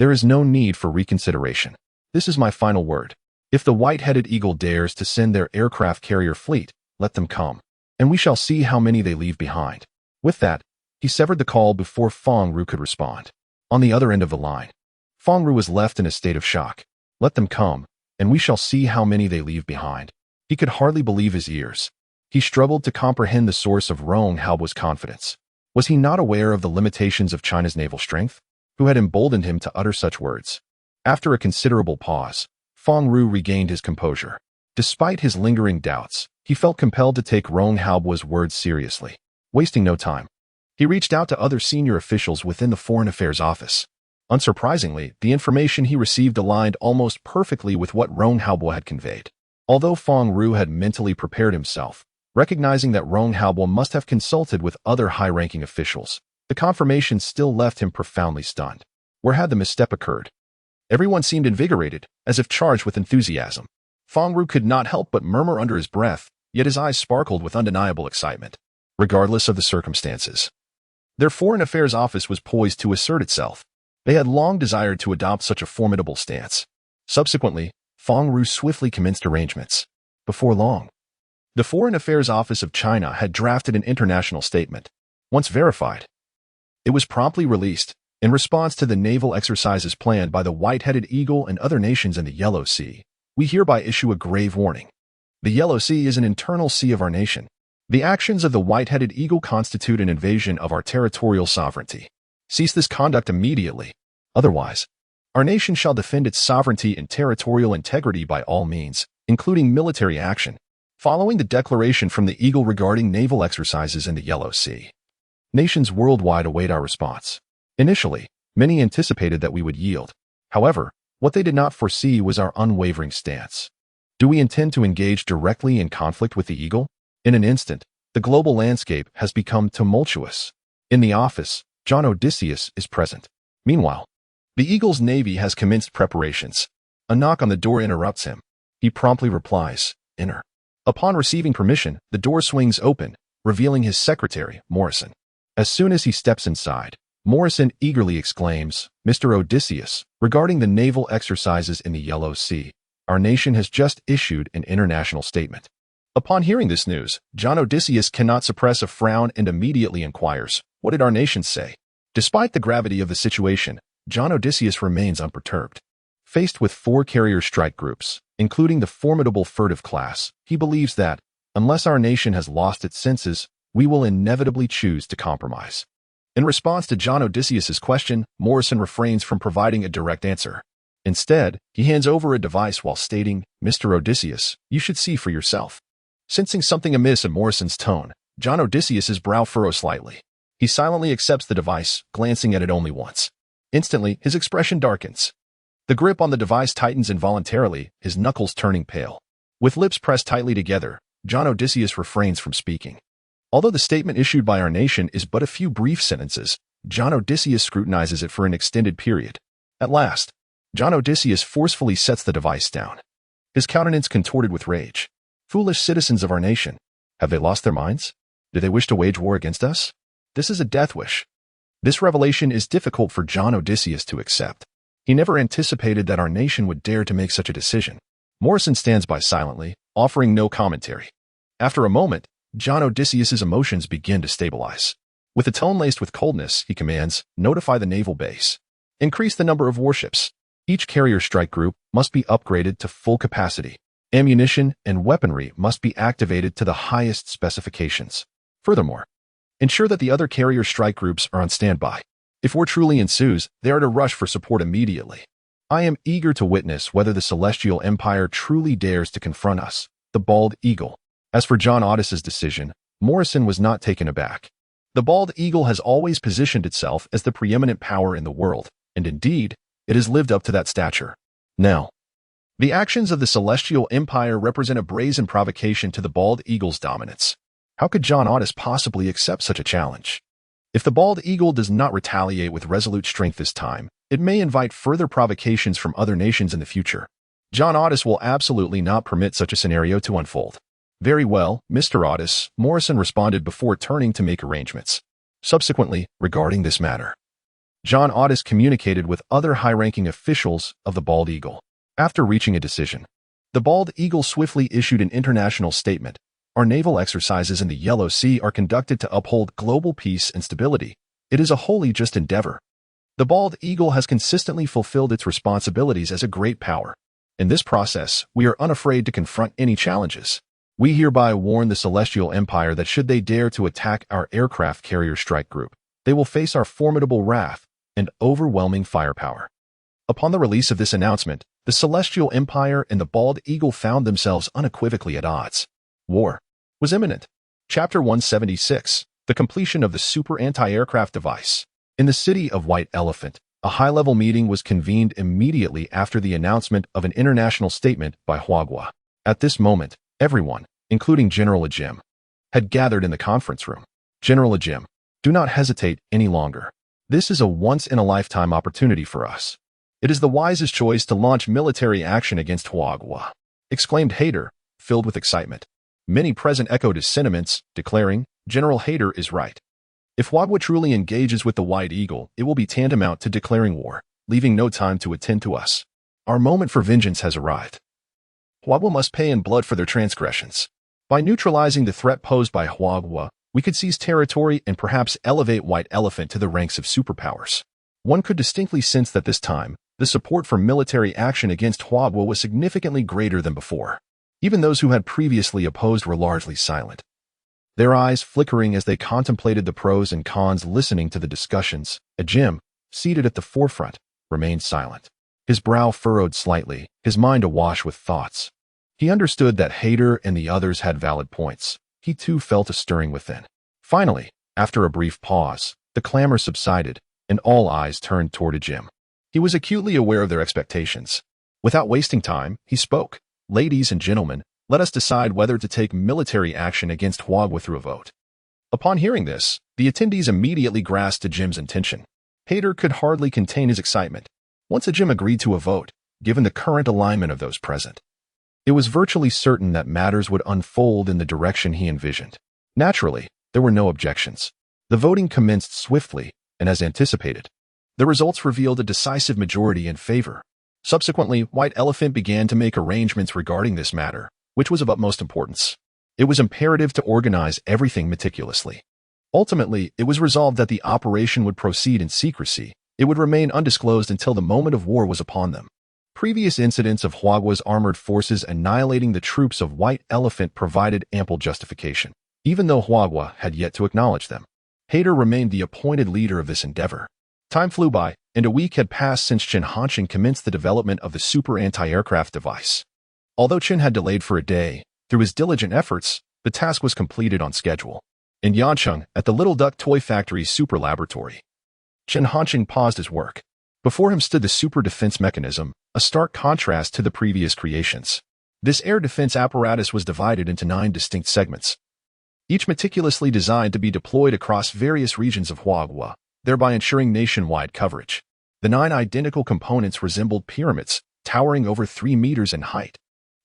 there is no need for reconsideration. This is my final word. If the white-headed eagle dares to send their aircraft carrier fleet, let them come, and we shall see how many they leave behind. With that, he severed the call before Fong Ru could respond. On the other end of the line, Fong Ru was left in a state of shock. Let them come, and we shall see how many they leave behind. He could hardly believe his ears. He struggled to comprehend the source of Rong Haobu's confidence. Was he not aware of the limitations of China's naval strength? Who had emboldened him to utter such words? After a considerable pause, Fong Ru regained his composure. Despite his lingering doubts, he felt compelled to take Rong Haobu's words seriously. Wasting no time, he reached out to other senior officials within the Foreign Affairs Office. Unsurprisingly, the information he received aligned almost perfectly with what Rong Haobu had conveyed. Although Fong Ru had mentally prepared himself, recognizing that Rong Haobu must have consulted with other high-ranking officials, the confirmation still left him profoundly stunned. Where had the misstep occurred? Everyone seemed invigorated, as if charged with enthusiasm. Fong Ru could not help but murmur under his breath, yet his eyes sparkled with undeniable excitement. Regardless of the circumstances, their Foreign Affairs Office was poised to assert itself. They had long desired to adopt such a formidable stance. Subsequently, Fong Ru swiftly commenced arrangements. Before long, the Foreign Affairs Office of China had drafted an international statement. Once verified, it was promptly released. In response to the naval exercises planned by the White-Headed Eagle and other nations in the Yellow Sea, we hereby issue a grave warning. The Yellow Sea is an internal sea of our nation. The actions of the White-Headed Eagle constitute an invasion of our territorial sovereignty. Cease this conduct immediately. Otherwise, our nation shall defend its sovereignty and territorial integrity by all means, including military action. Following the declaration from the Eagle regarding naval exercises in the Yellow Sea, nations worldwide await our response. Initially, many anticipated that we would yield. However, what they did not foresee was our unwavering stance. Do we intend to engage directly in conflict with the Eagle? In an instant, the global landscape has become tumultuous. In the office, John Odysseus is present. Meanwhile, the Eagle's navy has commenced preparations. A knock on the door interrupts him. He promptly replies, "Enter." Upon receiving permission, the door swings open, revealing his secretary, Morrison. As soon as he steps inside, Morrison eagerly exclaims, "Mr. Odysseus, regarding the naval exercises in the Yellow Sea, our nation has just issued an international statement. Upon hearing this news, John Odysseus cannot suppress a frown and immediately inquires, "What did our nations say?" Despite the gravity of the situation, John Odysseus remains unperturbed. Faced with 4 carrier strike groups, including the formidable furtive class, he believes that, unless our nation has lost its senses, we will inevitably choose to compromise. In response to John Odysseus's question, Morrison refrains from providing a direct answer. Instead, he hands over a device while stating, "Mr. Odysseus, you should see for yourself." Sensing something amiss in Morrison's tone, John Odysseus's brow furrows slightly. He silently accepts the device, glancing at it only once. Instantly, his expression darkens. The grip on the device tightens involuntarily, his knuckles turning pale. With lips pressed tightly together, John Odysseus refrains from speaking. Although the statement issued by our nation is but a few brief sentences, John Odysseus scrutinizes it for an extended period. At last, John Odysseus forcefully sets the device down. His countenance contorted with rage. Foolish citizens of our nation, have they lost their minds? Do they wish to wage war against us? This is a death wish. This revelation is difficult for John Odysseus to accept. He never anticipated that our nation would dare to make such a decision. Morrison stands by silently, offering no commentary. After a moment, John Odysseus's emotions begin to stabilize. With a tone laced with coldness, he commands, "Notify the naval base. Increase the number of warships. Each carrier strike group must be upgraded to full capacity. Ammunition and weaponry must be activated to the highest specifications. Furthermore, ensure that the other carrier strike groups are on standby. If war truly ensues, they are to rush for support immediately. I am eager to witness whether the Celestial Empire truly dares to confront us." The Bald Eagle. As for John Odysseus' decision, Morrison was not taken aback. The Bald Eagle has always positioned itself as the preeminent power in the world, and indeed, it has lived up to that stature. Now, the actions of the Celestial Empire represent a brazen provocation to the Bald Eagle's dominance. How could John Odysseus possibly accept such a challenge? If the Bald Eagle does not retaliate with resolute strength this time, it may invite further provocations from other nations in the future. John Odysseus will absolutely not permit such a scenario to unfold. "Very well, Mr. Odysseus," Morrison responded before turning to make arrangements. Subsequently, regarding this matter, John Odysseus communicated with other high-ranking officials of the Bald Eagle. After reaching a decision, the Bald Eagle swiftly issued an international statement. "Our naval exercises in the Yellow Sea are conducted to uphold global peace and stability. It is a wholly just endeavor. The Bald Eagle has consistently fulfilled its responsibilities as a great power. In this process, we are unafraid to confront any challenges. We hereby warn the Celestial Empire that should they dare to attack our aircraft carrier strike group, they will face our formidable wrath and overwhelming firepower." Upon the release of this announcement, the Celestial Empire and the Bald Eagle found themselves unequivocally at odds. War was imminent. Chapter 176, The Completion of the Super Anti-Aircraft Device. In the city of White Elephant, a high-level meeting was convened immediately after the announcement of an international statement by Huagua. At this moment, everyone, including General Ajim, had gathered in the conference room. "General Ajim, do not hesitate any longer. This is a once-in-a-lifetime opportunity for us. It is the wisest choice to launch military action against Huagua," exclaimed Hayter, filled with excitement. Many present echoed his sentiments, declaring, "General Hayter is right. If Huagua truly engages with the White Eagle, it will be tantamount to declaring war, leaving no time to attend to us. Our moment for vengeance has arrived. Huagua must pay in blood for their transgressions. By neutralizing the threat posed by Huagua, we could seize territory and perhaps elevate White Elephant to the ranks of superpowers." One could distinctly sense that this time, the support for military action against Huagua was significantly greater than before. Even those who had previously opposed were largely silent, their eyes flickering as they contemplated the pros and cons. Listening to the discussions, Ajim, seated at the forefront, remained silent. His brow furrowed slightly, his mind awash with thoughts. He understood that Hayter and the others had valid points. He too felt a stirring within. Finally, after a brief pause, the clamor subsided, and all eyes turned toward Ajim. He was acutely aware of their expectations. Without wasting time, he spoke. "Ladies and gentlemen, let us decide whether to take military action against Huagua through a vote." Upon hearing this, the attendees immediately grasped Ajim's intention. Hayter could hardly contain his excitement. Once Ajim agreed to a vote, given the current alignment of those present, it was virtually certain that matters would unfold in the direction he envisioned. Naturally, there were no objections. The voting commenced swiftly, and as anticipated, the results revealed a decisive majority in favor. Subsequently, White Elephant began to make arrangements regarding this matter, which was of utmost importance. It was imperative to organize everything meticulously. Ultimately, it was resolved that the operation would proceed in secrecy. It would remain undisclosed until the moment of war was upon them. Previous incidents of Huagua's armored forces annihilating the troops of White Elephant provided ample justification, even though Huagua had yet to acknowledge them. Hader remained the appointed leader of this endeavor. Time flew by, and a week had passed since Chen Hanqing commenced the development of the super anti-aircraft device. Although Chen had delayed for a day, through his diligent efforts, the task was completed on schedule. In Yancheng, at the Little Duck Toy Factory's super laboratory, Chen Hanqing paused his work. Before him stood the super defense mechanism, a stark contrast to the previous creations. This air defense apparatus was divided into 9 distinct segments, each meticulously designed to be deployed across various regions of Huagua, thereby ensuring nationwide coverage. The 9 identical components resembled pyramids, towering over 3 meters in height.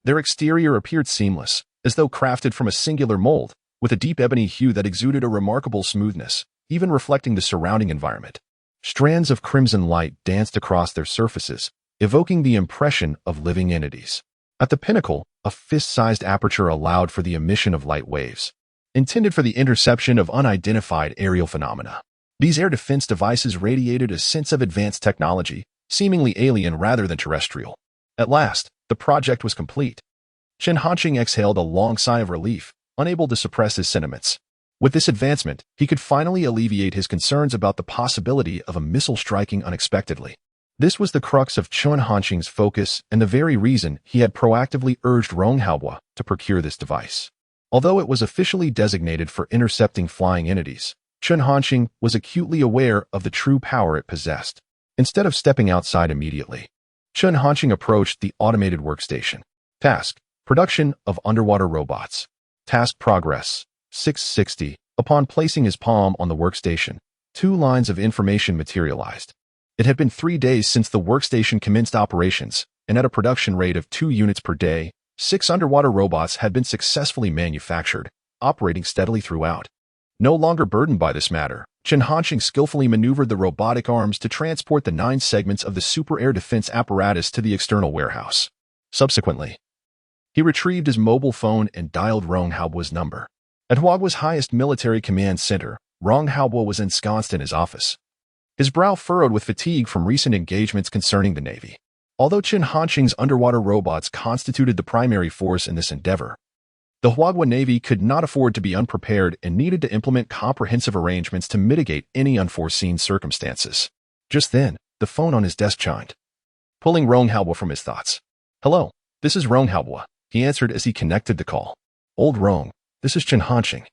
Their exterior appeared seamless, as though crafted from a singular mold, with a deep ebony hue that exuded a remarkable smoothness, even reflecting the surrounding environment. Strands of crimson light danced across their surfaces, evoking the impression of living entities. At the pinnacle, a fist-sized aperture allowed for the emission of light waves, intended for the interception of unidentified aerial phenomena. These air defense devices radiated a sense of advanced technology, seemingly alien rather than terrestrial. At last, the project was complete. Chen Hanqing exhaled a long sigh of relief, unable to suppress his sentiments. With this advancement, he could finally alleviate his concerns about the possibility of a missile striking unexpectedly. This was the crux of Chen Hanqing's focus and the very reason he had proactively urged Rong Haobo to procure this device. Although it was officially designated for intercepting flying entities, Chen Hanqing was acutely aware of the true power it possessed. Instead of stepping outside immediately, Chen Hanqing approached the automated workstation. Task: Production of underwater robots. Task progress: 660. Upon placing his palm on the workstation, 2 lines of information materialized. It had been 3 days since the workstation commenced operations, and at a production rate of 2 units per day, 6 underwater robots had been successfully manufactured, operating steadily throughout. No longer burdened by this matter, Chen Hanqing skillfully maneuvered the robotic arms to transport the 9 segments of the super air defense apparatus to the external warehouse. Subsequently, he retrieved his mobile phone and dialed Rong Haobo's number. At Huagua's highest military command center, Rong Haobo was ensconced in his office, his brow furrowed with fatigue from recent engagements concerning the Navy. Although Chen Hanqing's underwater robots constituted the primary force in this endeavor, the Huagua Navy could not afford to be unprepared and needed to implement comprehensive arrangements to mitigate any unforeseen circumstances. Just then, the phone on his desk chimed, pulling Rong Haobo from his thoughts. "Hello, this is Rong Haobo," he answered as he connected the call. "Old Rong, this is Chen Hanqing,"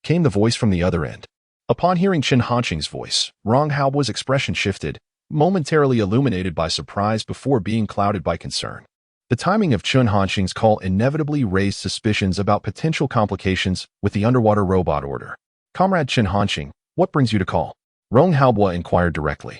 came the voice from the other end. Upon hearing Chen Hanqing's voice, Rong Haobo's expression shifted, momentarily illuminated by surprise before being clouded by concern. The timing of Chen Hanqing's call inevitably raised suspicions about potential complications with the underwater robot order. "Comrade Chen Hanqing, what brings you to call?" Rong Haobo inquired directly.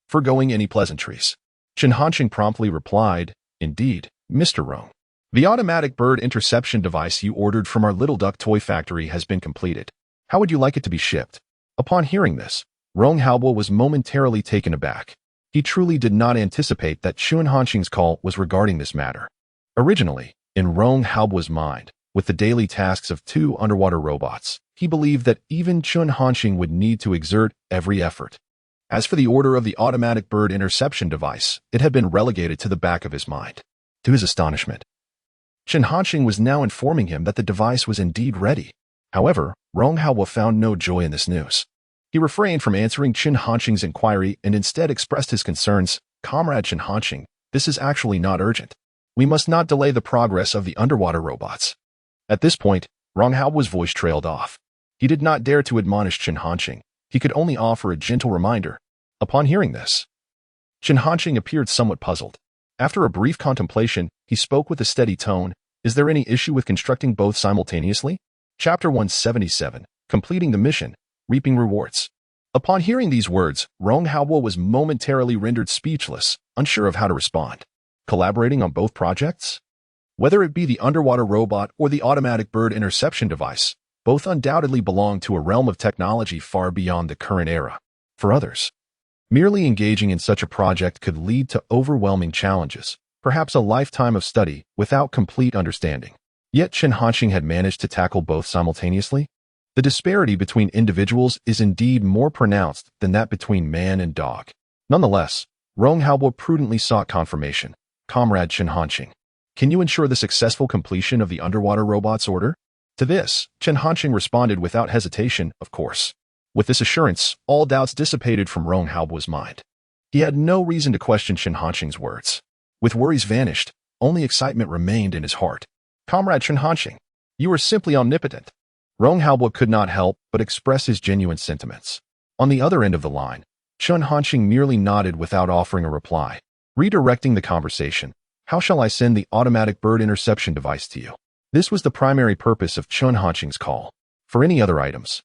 Foregoing any pleasantries, Chen Hanqing promptly replied, "Indeed, Mr. Rong. The automatic bird interception device you ordered from our Little Duck Toy Factory has been completed. How would you like it to be shipped?" Upon hearing this, Rong Haobo was momentarily taken aback. He truly did not anticipate that Chen Hanqing's call was regarding this matter. Originally, in Rong Haobo's mind, with the daily tasks of 2 underwater robots, he believed that even Chen Hanqing would need to exert every effort. As for the order of the automatic bird interception device, it had been relegated to the back of his mind. To his astonishment, Chen Hanqing was now informing him that the device was indeed ready. However, Rong Haobo found no joy in this news. He refrained from answering Chen Hanqing's inquiry and instead expressed his concerns. "Comrade Chen Hanqing, this is actually not urgent. We must not delay the progress of the underwater robots." At this point, Rong Haobo's voice trailed off. He did not dare to admonish Chen Hanqing. He could only offer a gentle reminder. Upon hearing this, Chen Hanqing appeared somewhat puzzled. After a brief contemplation, he spoke with a steady tone. "Is there any issue with constructing both simultaneously?" Chapter 177, Completing the Mission, Reaping Rewards. Upon hearing these words, Rong Haobo was momentarily rendered speechless, unsure of how to respond. Collaborating on both projects? Whether it be the underwater robot or the automatic bird interception device, both undoubtedly belong to a realm of technology far beyond the current era. For others, merely engaging in such a project could lead to overwhelming challenges, perhaps a lifetime of study without complete understanding. Yet Chen Hanqing had managed to tackle both simultaneously. The disparity between individuals is indeed more pronounced than that between man and dog. Nonetheless, Rong Haobo prudently sought confirmation. Comrade Chen Hanqing, can you ensure the successful completion of the underwater robot's order? To this, Chen Hanqing responded without hesitation, of course. With this assurance, all doubts dissipated from Rong Haobo's mind. He had no reason to question Chen Hanqing's words. With worries vanished, only excitement remained in his heart. Comrade Chen Hanqing, you are simply omnipotent. Rong Haobo could not help but express his genuine sentiments. On the other end of the line, Chen Hanqing merely nodded without offering a reply. Redirecting the conversation, how shall I send the automatic bird interception device to you? This was the primary purpose of Chen Hanqing's call. For any other items,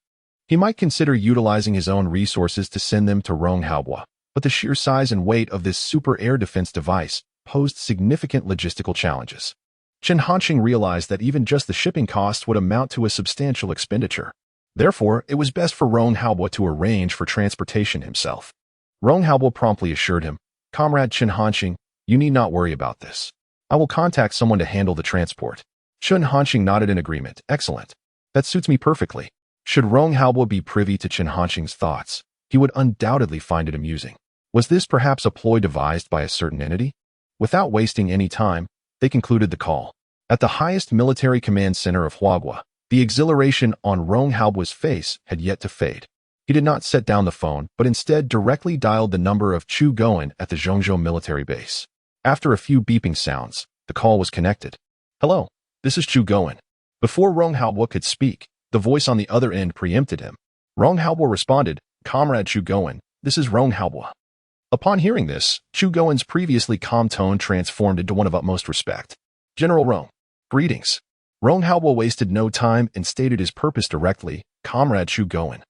he might consider utilizing his own resources to send them to Rong Haobo, but the sheer size and weight of this super air defense device posed significant logistical challenges. Chen Hanqing realized that even just the shipping costs would amount to a substantial expenditure. Therefore, it was best for Rong Haobo to arrange for transportation himself. Rong Haobo promptly assured him, Comrade Chen Hanqing, you need not worry about this. I will contact someone to handle the transport. Chen Hanqing nodded in agreement. Excellent. That suits me perfectly. Should Rong Haobo be privy to Chen Hanqing's thoughts, he would undoubtedly find it amusing. Was this perhaps a ploy devised by a certain entity? Without wasting any time, they concluded the call. At the highest military command center of Huagua, the exhilaration on Rong Haobo's face had yet to fade. He did not set down the phone, but instead directly dialed the number of Chu Goen at the Zhongzhou military base. After a few beeping sounds, the call was connected. Hello, this is Chu Goen. Before Rong Haobo could speak, the voice on the other end preempted him. Rong Haobo responded, Comrade Chu Goen, this is Rong Haobo. Upon hearing this, Chu Goen's previously calm tone transformed into one of utmost respect. General Rong, greetings. Rong Haobo wasted no time and stated his purpose directly, Comrade Chu Goen.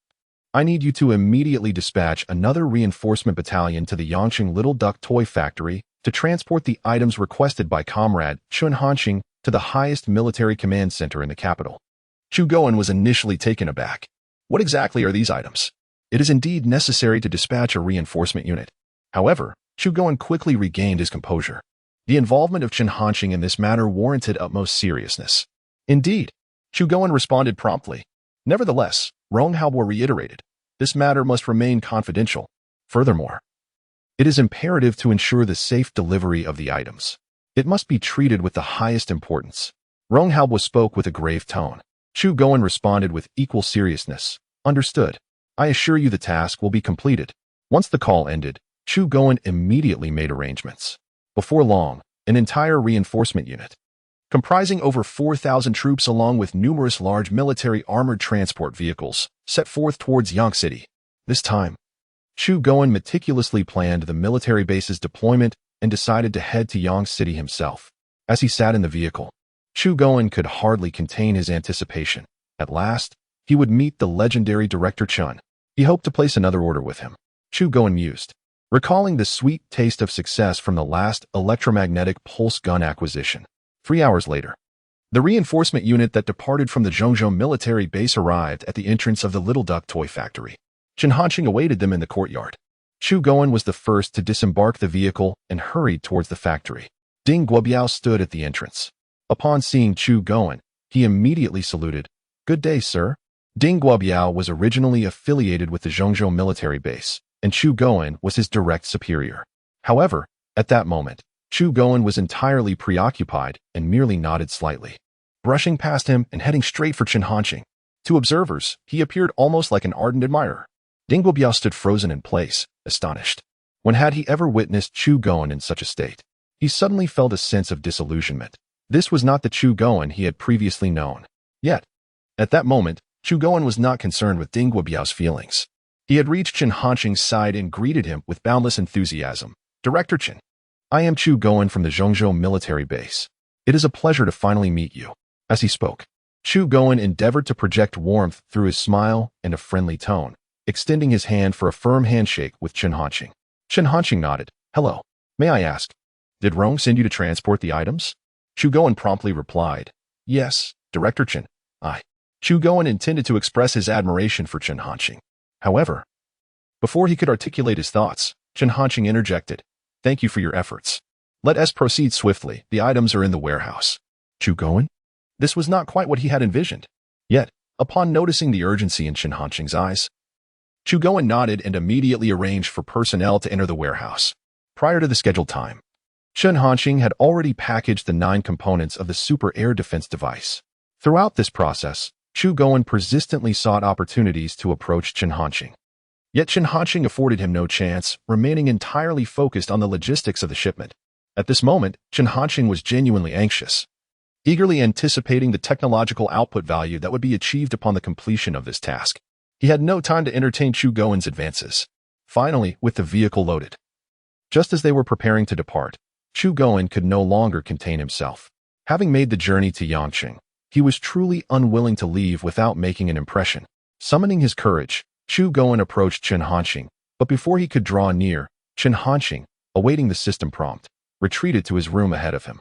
I need you to immediately dispatch another reinforcement battalion to the Yangqing Little Duck Toy Factory to transport the items requested by Comrade Chen Hanqing to the highest military command center in the capital. Chu Goen was initially taken aback. What exactly are these items? It is indeed necessary to dispatch a reinforcement unit. However, Chu Goen quickly regained his composure. The involvement of Chen Hanqing in this matter warranted utmost seriousness. Indeed, Chu Goen responded promptly. Nevertheless, Rong Haobo reiterated, this matter must remain confidential. Furthermore, it is imperative to ensure the safe delivery of the items. It must be treated with the highest importance. Rong Haobo spoke with a grave tone. Chu Goen responded with equal seriousness. Understood. I assure you the task will be completed. Once the call ended, Chu Goen immediately made arrangements. Before long, an entire reinforcement unit, comprising over 4,000 troops along with numerous large military armored transport vehicles, set forth towards Yang City. This time, Chu Goen meticulously planned the military base's deployment and decided to head to Yang City himself. As he sat in the vehicle, Chu Goen could hardly contain his anticipation. At last, he would meet the legendary Director Chun. He hoped to place another order with him. Chu Goen mused, recalling the sweet taste of success from the last electromagnetic pulse gun acquisition. 3 hours later, the reinforcement unit that departed from the Zhongzhou military base arrived at the entrance of the Little Duck Toy Factory. Chen Hanqing awaited them in the courtyard. Chu Goen was the first to disembark the vehicle and hurried towards the factory. Ding Guobiao stood at the entrance. Upon seeing Chu Goen, he immediately saluted. Good day, sir. Ding Guobiao was originally affiliated with the Zhongzhou military base, and Chu Goen was his direct superior. However, at that moment, Chu Goen was entirely preoccupied and merely nodded slightly, brushing past him and heading straight for Chen Hanqing. To observers, he appeared almost like an ardent admirer. Ding Guobiao stood frozen in place, astonished. When had he ever witnessed Chu Goen in such a state? He suddenly felt a sense of disillusionment. This was not the Chu Goen he had previously known. Yet, at that moment, Chu Goen was not concerned with Ding Guobiao's feelings. He had reached Chen Hanqing's side and greeted him with boundless enthusiasm. Director Chen, I am Chu Goen from the Zhongzhou military base. It is a pleasure to finally meet you. As he spoke, Chu Goen endeavored to project warmth through his smile and a friendly tone, extending his hand for a firm handshake with Chen Hanqing. Chen Hanqing nodded. Hello. May I ask, did Rong send you to transport the items? Chu Goen promptly replied. Yes, Director Chen. Chu Goen intended to express his admiration for Chen Hanqing. However, before he could articulate his thoughts, Chen Hanqing interjected. Thank you for your efforts. Let us proceed swiftly. The items are in the warehouse. Chu Goen? This was not quite what he had envisioned. Yet, upon noticing the urgency in Chen Hanqing's eyes, Chu Goen nodded and immediately arranged for personnel to enter the warehouse. Prior to the scheduled time, Chen Hanqing had already packaged the 9 components of the super air defense device. Throughout this process, Chu Goen persistently sought opportunities to approach Chen Hanqing. Yet Chen Hanqing afforded him no chance, remaining entirely focused on the logistics of the shipment. At this moment, Chen Hanqing was genuinely anxious, eagerly anticipating the technological output value that would be achieved upon the completion of this task. He had no time to entertain Chu Goen's advances. Finally, with the vehicle loaded, just as they were preparing to depart, Chu Goen could no longer contain himself. Having made the journey to Yangqing, he was truly unwilling to leave without making an impression. Summoning his courage, Chu Goen approached Chen Hanqing, but before he could draw near, Chen Hanqing, awaiting the system prompt, retreated to his room ahead of him.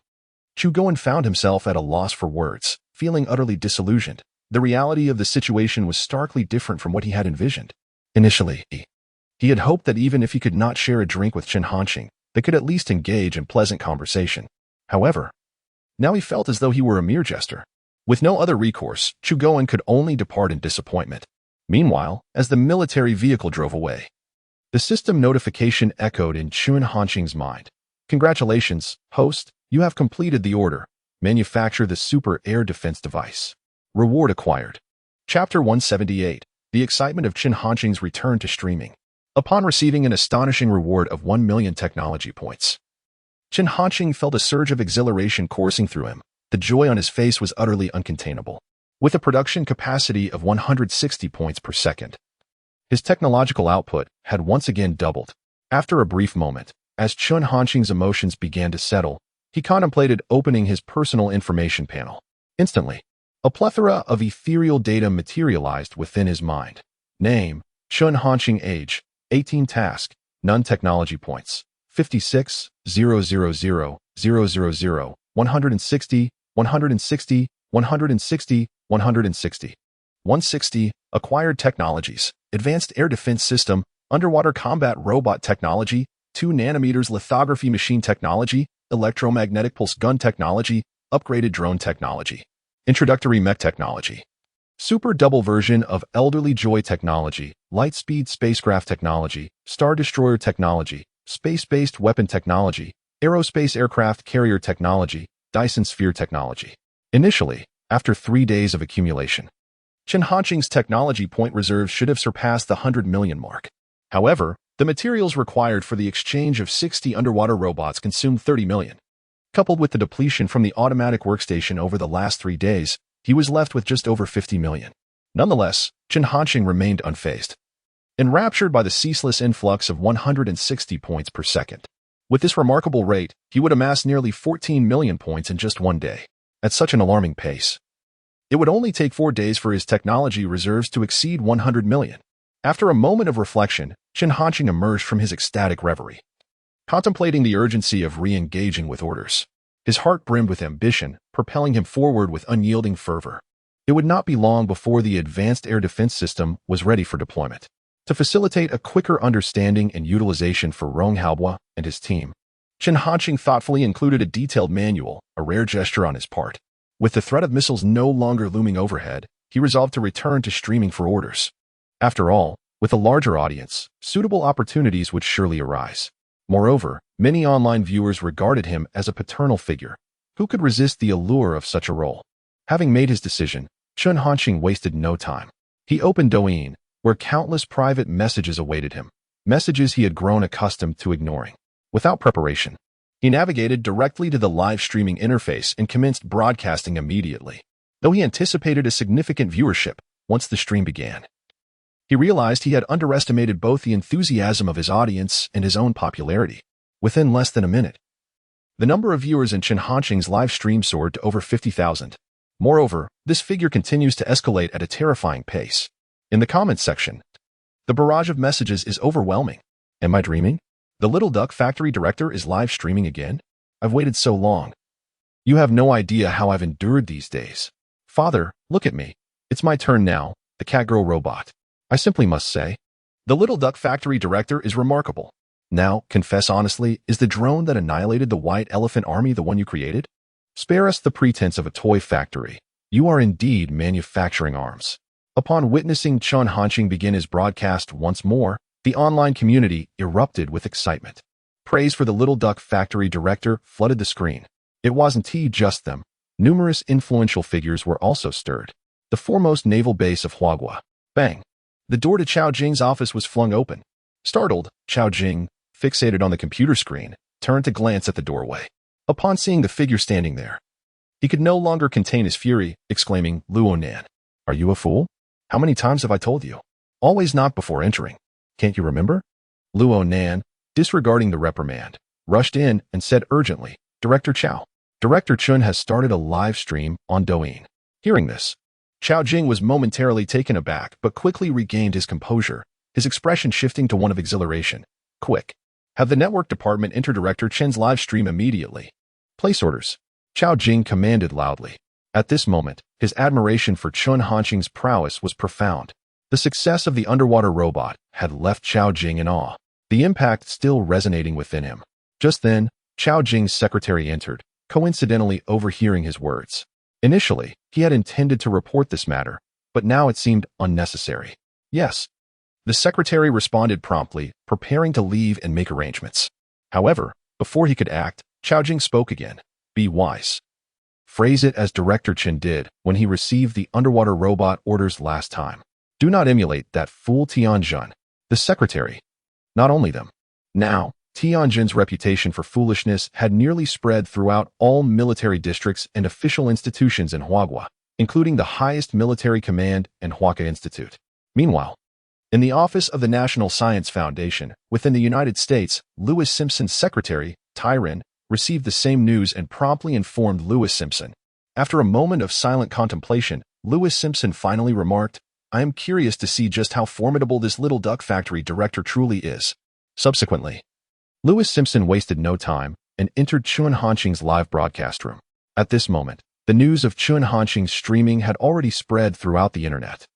Chu Goen found himself at a loss for words, feeling utterly disillusioned. The reality of the situation was starkly different from what he had envisioned. Initially, he had hoped that even if he could not share a drink with Chen Hanqing, they could at least engage in pleasant conversation. However, now he felt as though he were a mere jester. With no other recourse, Chu Goen could only depart in disappointment. Meanwhile, as the military vehicle drove away, the system notification echoed in Chen Hanqing's mind. Congratulations, host, you have completed the order. Manufacture the super air defense device. Reward acquired. Chapter 178. The excitement of Chen Hanqing's return to streaming. Upon receiving an astonishing reward of 1 million technology points, Chen Hanqing felt a surge of exhilaration coursing through him. The joy on his face was utterly uncontainable. With a production capacity of 160 points per second, his technological output had once again doubled. After a brief moment, as Chen Hanqing's emotions began to settle, he contemplated opening his personal information panel. Instantly, a plethora of ethereal data materialized within his mind. Name, Chen Hanqing. Age, 18. Task, none technology points. 56, 000, 000, 160, 160, 160, 160. 160. Acquired technologies. Advanced air defense system, underwater combat robot technology, 2 nanometers lithography machine technology, electromagnetic pulse gun technology, upgraded drone technology. Introductory mech technology. Super double version of elderly joy technology, light-speed spacecraft technology, star destroyer technology, space-based weapon technology, aerospace aircraft carrier technology, Dyson sphere technology. Initially, after 3 days of accumulation, Chen Hanqing's technology point reserves should have surpassed the 100 million mark. However, the materials required for the exchange of 60 underwater robots consumed 30 million. Coupled with the depletion from the automatic workstation over the last 3 days, he was left with just over 50 million. Nonetheless, Chen Hanqing remained unfazed, enraptured by the ceaseless influx of 160 points per second. With this remarkable rate, he would amass nearly 14 million points in just 1 day. At such an alarming pace, it would only take 4 days for his technology reserves to exceed 100 million. After a moment of reflection, Chen Hanqing emerged from his ecstatic reverie, contemplating the urgency of re-engaging with orders. His heart brimmed with ambition, propelling him forward with unyielding fervor. It would not be long before the advanced air defense system was ready for deployment. To facilitate a quicker understanding and utilization for Rong Haobua and his team, Chen Hanqing thoughtfully included a detailed manual, a rare gesture on his part. With the threat of missiles no longer looming overhead, he resolved to return to streaming for orders. After all, with a larger audience, suitable opportunities would surely arise. Moreover, many online viewers regarded him as a paternal figure. Who could resist the allure of such a role? Having made his decision, Chen Hanqing wasted no time. He opened Douyin, where countless private messages awaited him, messages he had grown accustomed to ignoring. Without preparation, he navigated directly to the live streaming interface and commenced broadcasting immediately. Though he anticipated a significant viewership once the stream began, he realized he had underestimated both the enthusiasm of his audience and his own popularity. Within less than a minute, the number of viewers in Chen Hanqing's live stream soared to over 50,000. Moreover, this figure continues to escalate at a terrifying pace. In the comments section, the barrage of messages is overwhelming. Am I dreaming? The Little Duck Factory director is live streaming again? I've waited so long. You have no idea how I've endured these days. Father, look at me. It's my turn now, the Catgirl robot. I simply must say, the Little Duck Factory director is remarkable. Now, confess honestly, is the drone that annihilated the White Elephant Army the one you created? Spare us the pretense of a toy factory. You are indeed manufacturing arms. Upon witnessing Chun Hanqing begin his broadcast once more, the online community erupted with excitement. Praise for the Little Duck Factory director flooded the screen. It wasn't just them. Numerous influential figures were also stirred. The foremost naval base of Huagua. Bang! The door to Chao Jing's office was flung open. Startled, Chao Jing, fixated on the computer screen, turned to glance at the doorway. Upon seeing the figure standing there, he could no longer contain his fury, exclaiming, "Luo Nan, are you a fool? How many times have I told you? Always knock before entering. Can't you remember?" Luo Nan, disregarding the reprimand, rushed in and said urgently, "Director Chao, Director Chun has started a live stream on Douyin." Hearing this, Chao Jing was momentarily taken aback but quickly regained his composure, his expression shifting to one of exhilaration. "Quick! Have the network department enter Director Chen's live stream immediately. Place orders," Chao Jing commanded loudly. At this moment, his admiration for Chun Hanqing's prowess was profound. The success of the underwater robot had left Chao Jing in awe, the impact still resonating within him. Just then, Chao Jing's secretary entered, coincidentally overhearing his words. Initially, he had intended to report this matter, but now it seemed unnecessary. "Yes." The secretary responded promptly, preparing to leave and make arrangements. However, before he could act, Chao Jing spoke again. "Be wise. Phrase it as Director Chen did when he received the underwater robot orders last time. Do not emulate that fool Tianjun." The secretary. Not only them. Now, Tianjin's reputation for foolishness had nearly spread throughout all military districts and official institutions in Huagua, including the highest military command and Huaca Institute. Meanwhile, in the office of the National Science Foundation, within the United States, Lewis Simpson's secretary, Tyron, received the same news and promptly informed Lewis Simpson. After a moment of silent contemplation, Lewis Simpson finally remarked, "I am curious to see just how formidable this Little Duck Factory director truly is." Subsequently, Lewis Simpson wasted no time and entered Chun Hanqing's live broadcast room. At this moment, the news of Chun Hanqing's streaming had already spread throughout the internet.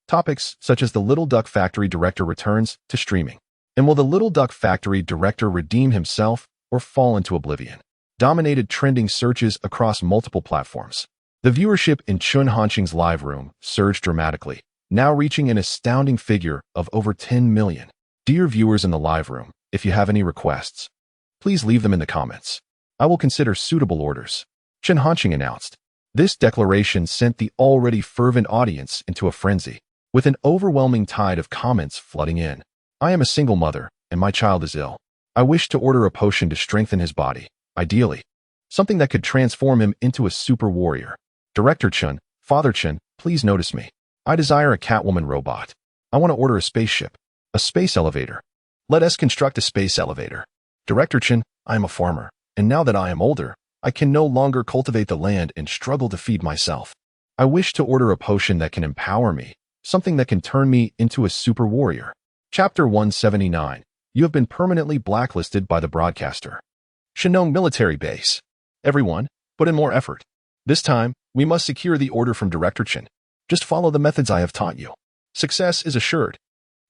Topics such as the Little Duck Factory director returns to streaming. And will the Little Duck Factory director redeem himself or fall into oblivion? Dominated trending searches across multiple platforms. The viewership in Chun Hanqing's live room surged dramatically, now reaching an astounding figure of over 10 million. Dear viewers in the live room, if you have any requests, please leave them in the comments. I will consider suitable orders. Chun Hanqing announced. This declaration sent the already fervent audience into a frenzy, with an overwhelming tide of comments flooding in. "I am a single mother, and my child is ill. I wish to order a potion to strengthen his body, ideally. Something that could transform him into a super warrior. Director Chun, Father Chun, please notice me. I desire a Catwoman robot. I want to order a spaceship, a space elevator. Let us construct a space elevator. Director Chun, I am a farmer, and now that I am older, I can no longer cultivate the land and struggle to feed myself. I wish to order a potion that can empower me, something that can turn me into a super warrior." Chapter 179. You have been permanently blacklisted by the broadcaster. Shenong Military Base. Everyone, put in more effort. This time, we must secure the order from Director Chen. Just follow the methods I have taught you. Success is assured.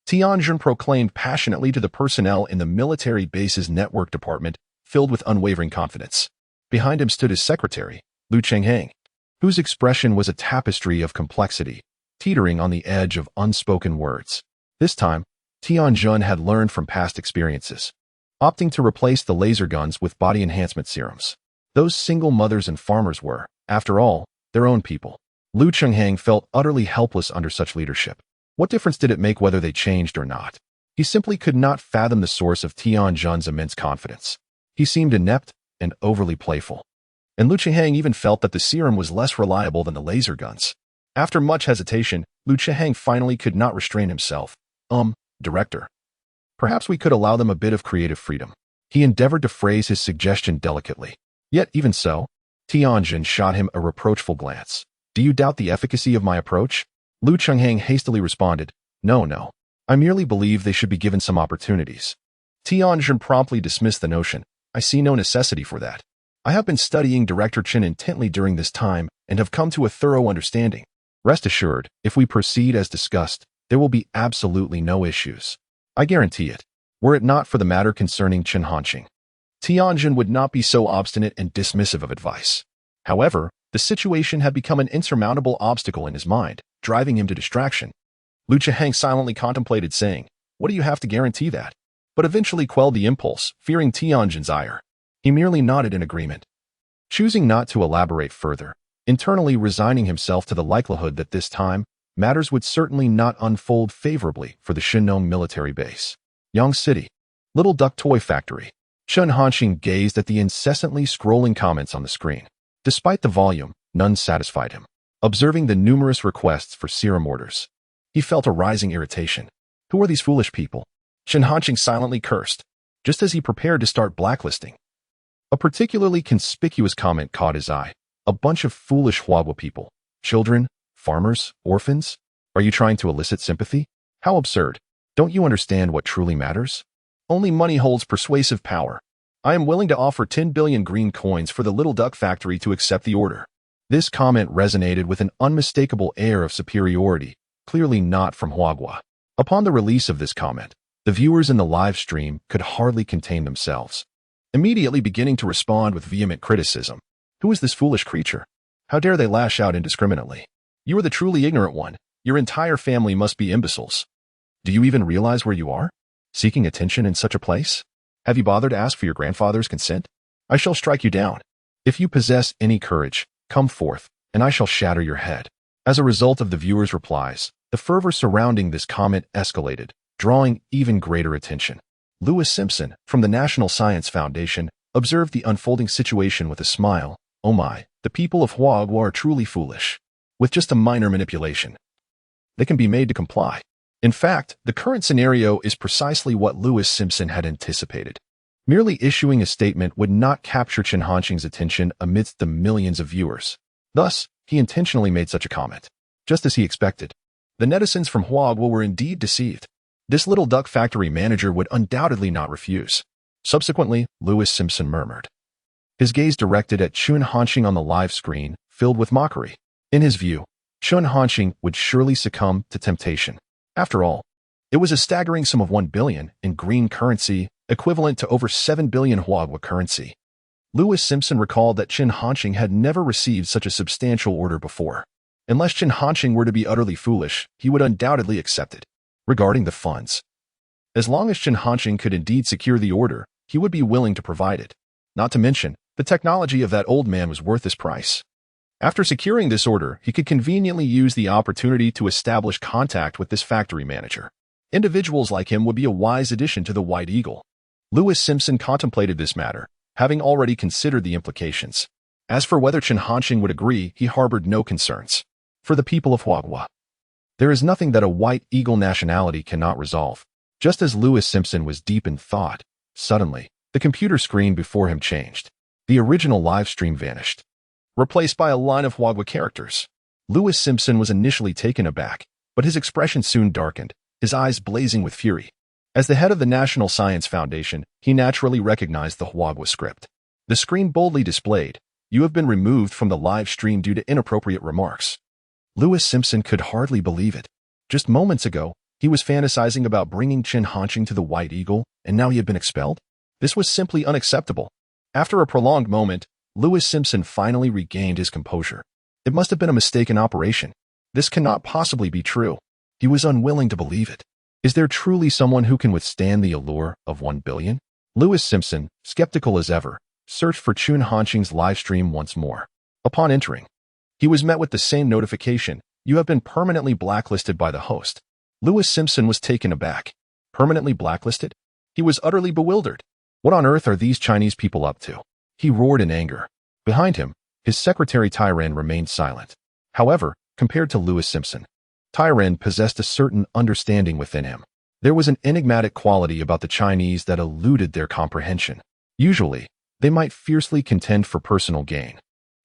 Tianjin proclaimed passionately to the personnel in the military base's network department, filled with unwavering confidence. Behind him stood his secretary, Lu Chenghang, whose expression was a tapestry of complexity, teetering on the edge of unspoken words. This time, Tianjun had learned from past experiences, opting to replace the laser guns with body enhancement serums. Those single mothers and farmers were, after all, their own people. Lu Chenghang felt utterly helpless under such leadership. What difference did it make whether they changed or not? He simply could not fathom the source of Tianjun's immense confidence. He seemed inept and overly playful. And Lu Chenghang even felt that the serum was less reliable than the laser guns. After much hesitation, Lu Chenghang finally could not restrain himself. Director. Perhaps we could allow them a bit of creative freedom." He endeavored to phrase his suggestion delicately. Yet even so, Tianjin shot him a reproachful glance. "Do you doubt the efficacy of my approach?" Lu Chenghang hastily responded, No. I merely believe they should be given some opportunities." Tianjin promptly dismissed the notion. "I see no necessity for that. I have been studying Director Chen intently during this time and have come to a thorough understanding. Rest assured, if we proceed as discussed, there will be absolutely no issues. I guarantee it. Were it not for the matter concerning Chun Hanqing, Tianjin would not be so obstinate and dismissive of advice. However, the situation had become an insurmountable obstacle in his mind, driving him to distraction. Lu Chiheng silently contemplated saying, "What do you have to guarantee that?" But eventually quelled the impulse, fearing Tianjin's ire. He merely nodded in agreement, choosing not to elaborate further, internally resigning himself to the likelihood that this time, matters would certainly not unfold favorably for the Shinong military base. Yang City. Little Duck Toy Factory. Chen Hanxing gazed at the incessantly scrolling comments on the screen. Despite the volume, none satisfied him. Observing the numerous requests for serum orders, he felt a rising irritation. Who are these foolish people? Chen Hanxing silently cursed, just as he prepared to start blacklisting. A particularly conspicuous comment caught his eye. A bunch of foolish Huagua people. Children, farmers, orphans? Are you trying to elicit sympathy? How absurd. Don't you understand what truly matters? Only money holds persuasive power. I am willing to offer 10 billion green coins for the Little Duck Factory to accept the order. This comment resonated with an unmistakable air of superiority, clearly not from Huagua. Upon the release of this comment, the viewers in the live stream could hardly contain themselves, immediately beginning to respond with vehement criticism. Who is this foolish creature? How dare they lash out indiscriminately? You are the truly ignorant one. Your entire family must be imbeciles. Do you even realize where you are? Seeking attention in such a place? Have you bothered to ask for your grandfather's consent? I shall strike you down. If you possess any courage, come forth, and I shall shatter your head. As a result of the viewers' replies, the fervor surrounding this comment escalated, drawing even greater attention. Lewis Simpson, from the National Science Foundation, observed the unfolding situation with a smile. Oh my, the people of Huagua are truly foolish. With just a minor manipulation, they can be made to comply. In fact, the current scenario is precisely what Lewis Simpson had anticipated. Merely issuing a statement would not capture Chen Hanxing's attention amidst the millions of viewers. Thus, he intentionally made such a comment. Just as he expected, the netizens from Huagua were indeed deceived. This Little Duck Factory manager would undoubtedly not refuse. Subsequently, Lewis Simpson murmured, his gaze directed at Chen Hanxing on the live screen, filled with mockery. In his view, Chen Hanxing would surely succumb to temptation. After all, it was a staggering sum of 1 billion in green currency, equivalent to over 7 billion Huagua currency. Lewis Simpson recalled that Chen Hanxing had never received such a substantial order before. Unless Chen Hanxing were to be utterly foolish, he would undoubtedly accept it. Regarding the funds, as long as Chen Hanxing could indeed secure the order, he would be willing to provide it. Not to mention, the technology of that old man was worth his price. After securing this order, he could conveniently use the opportunity to establish contact with this factory manager. Individuals like him would be a wise addition to the White Eagle. Lewis Simpson contemplated this matter, having already considered the implications. As for whether Chen Hanxing would agree, he harbored no concerns. For the people of Huagua, there is nothing that a White Eagle nationality cannot resolve. Just as Lewis Simpson was deep in thought, suddenly, the computer screen before him changed. The original live stream vanished, replaced by a line of Huagua characters. Lewis Simpson was initially taken aback, but his expression soon darkened, his eyes blazing with fury. As the head of the National Science Foundation, he naturally recognized the Huagua script. The screen boldly displayed, "You have been removed from the live stream due to inappropriate remarks." Lewis Simpson could hardly believe it. Just moments ago, he was fantasizing about bringing Chen Hanxing to the White Eagle, and now he had been expelled? This was simply unacceptable. After a prolonged moment, Lewis Simpson finally regained his composure. It must have been a mistaken operation. This cannot possibly be true. He was unwilling to believe it. Is there truly someone who can withstand the allure of 1 billion? Lewis Simpson, skeptical as ever, searched for Chen Hanxing's live stream once more. Upon entering, he was met with the same notification: "You have been permanently blacklisted by the host." Lewis Simpson was taken aback. Permanently blacklisted? He was utterly bewildered. What on earth are these Chinese people up to? He roared in anger. Behind him, his secretary Tyran remained silent. However, compared to Lewis Simpson, Tyran possessed a certain understanding within him. There was an enigmatic quality about the Chinese that eluded their comprehension. Usually, they might fiercely contend for personal gain,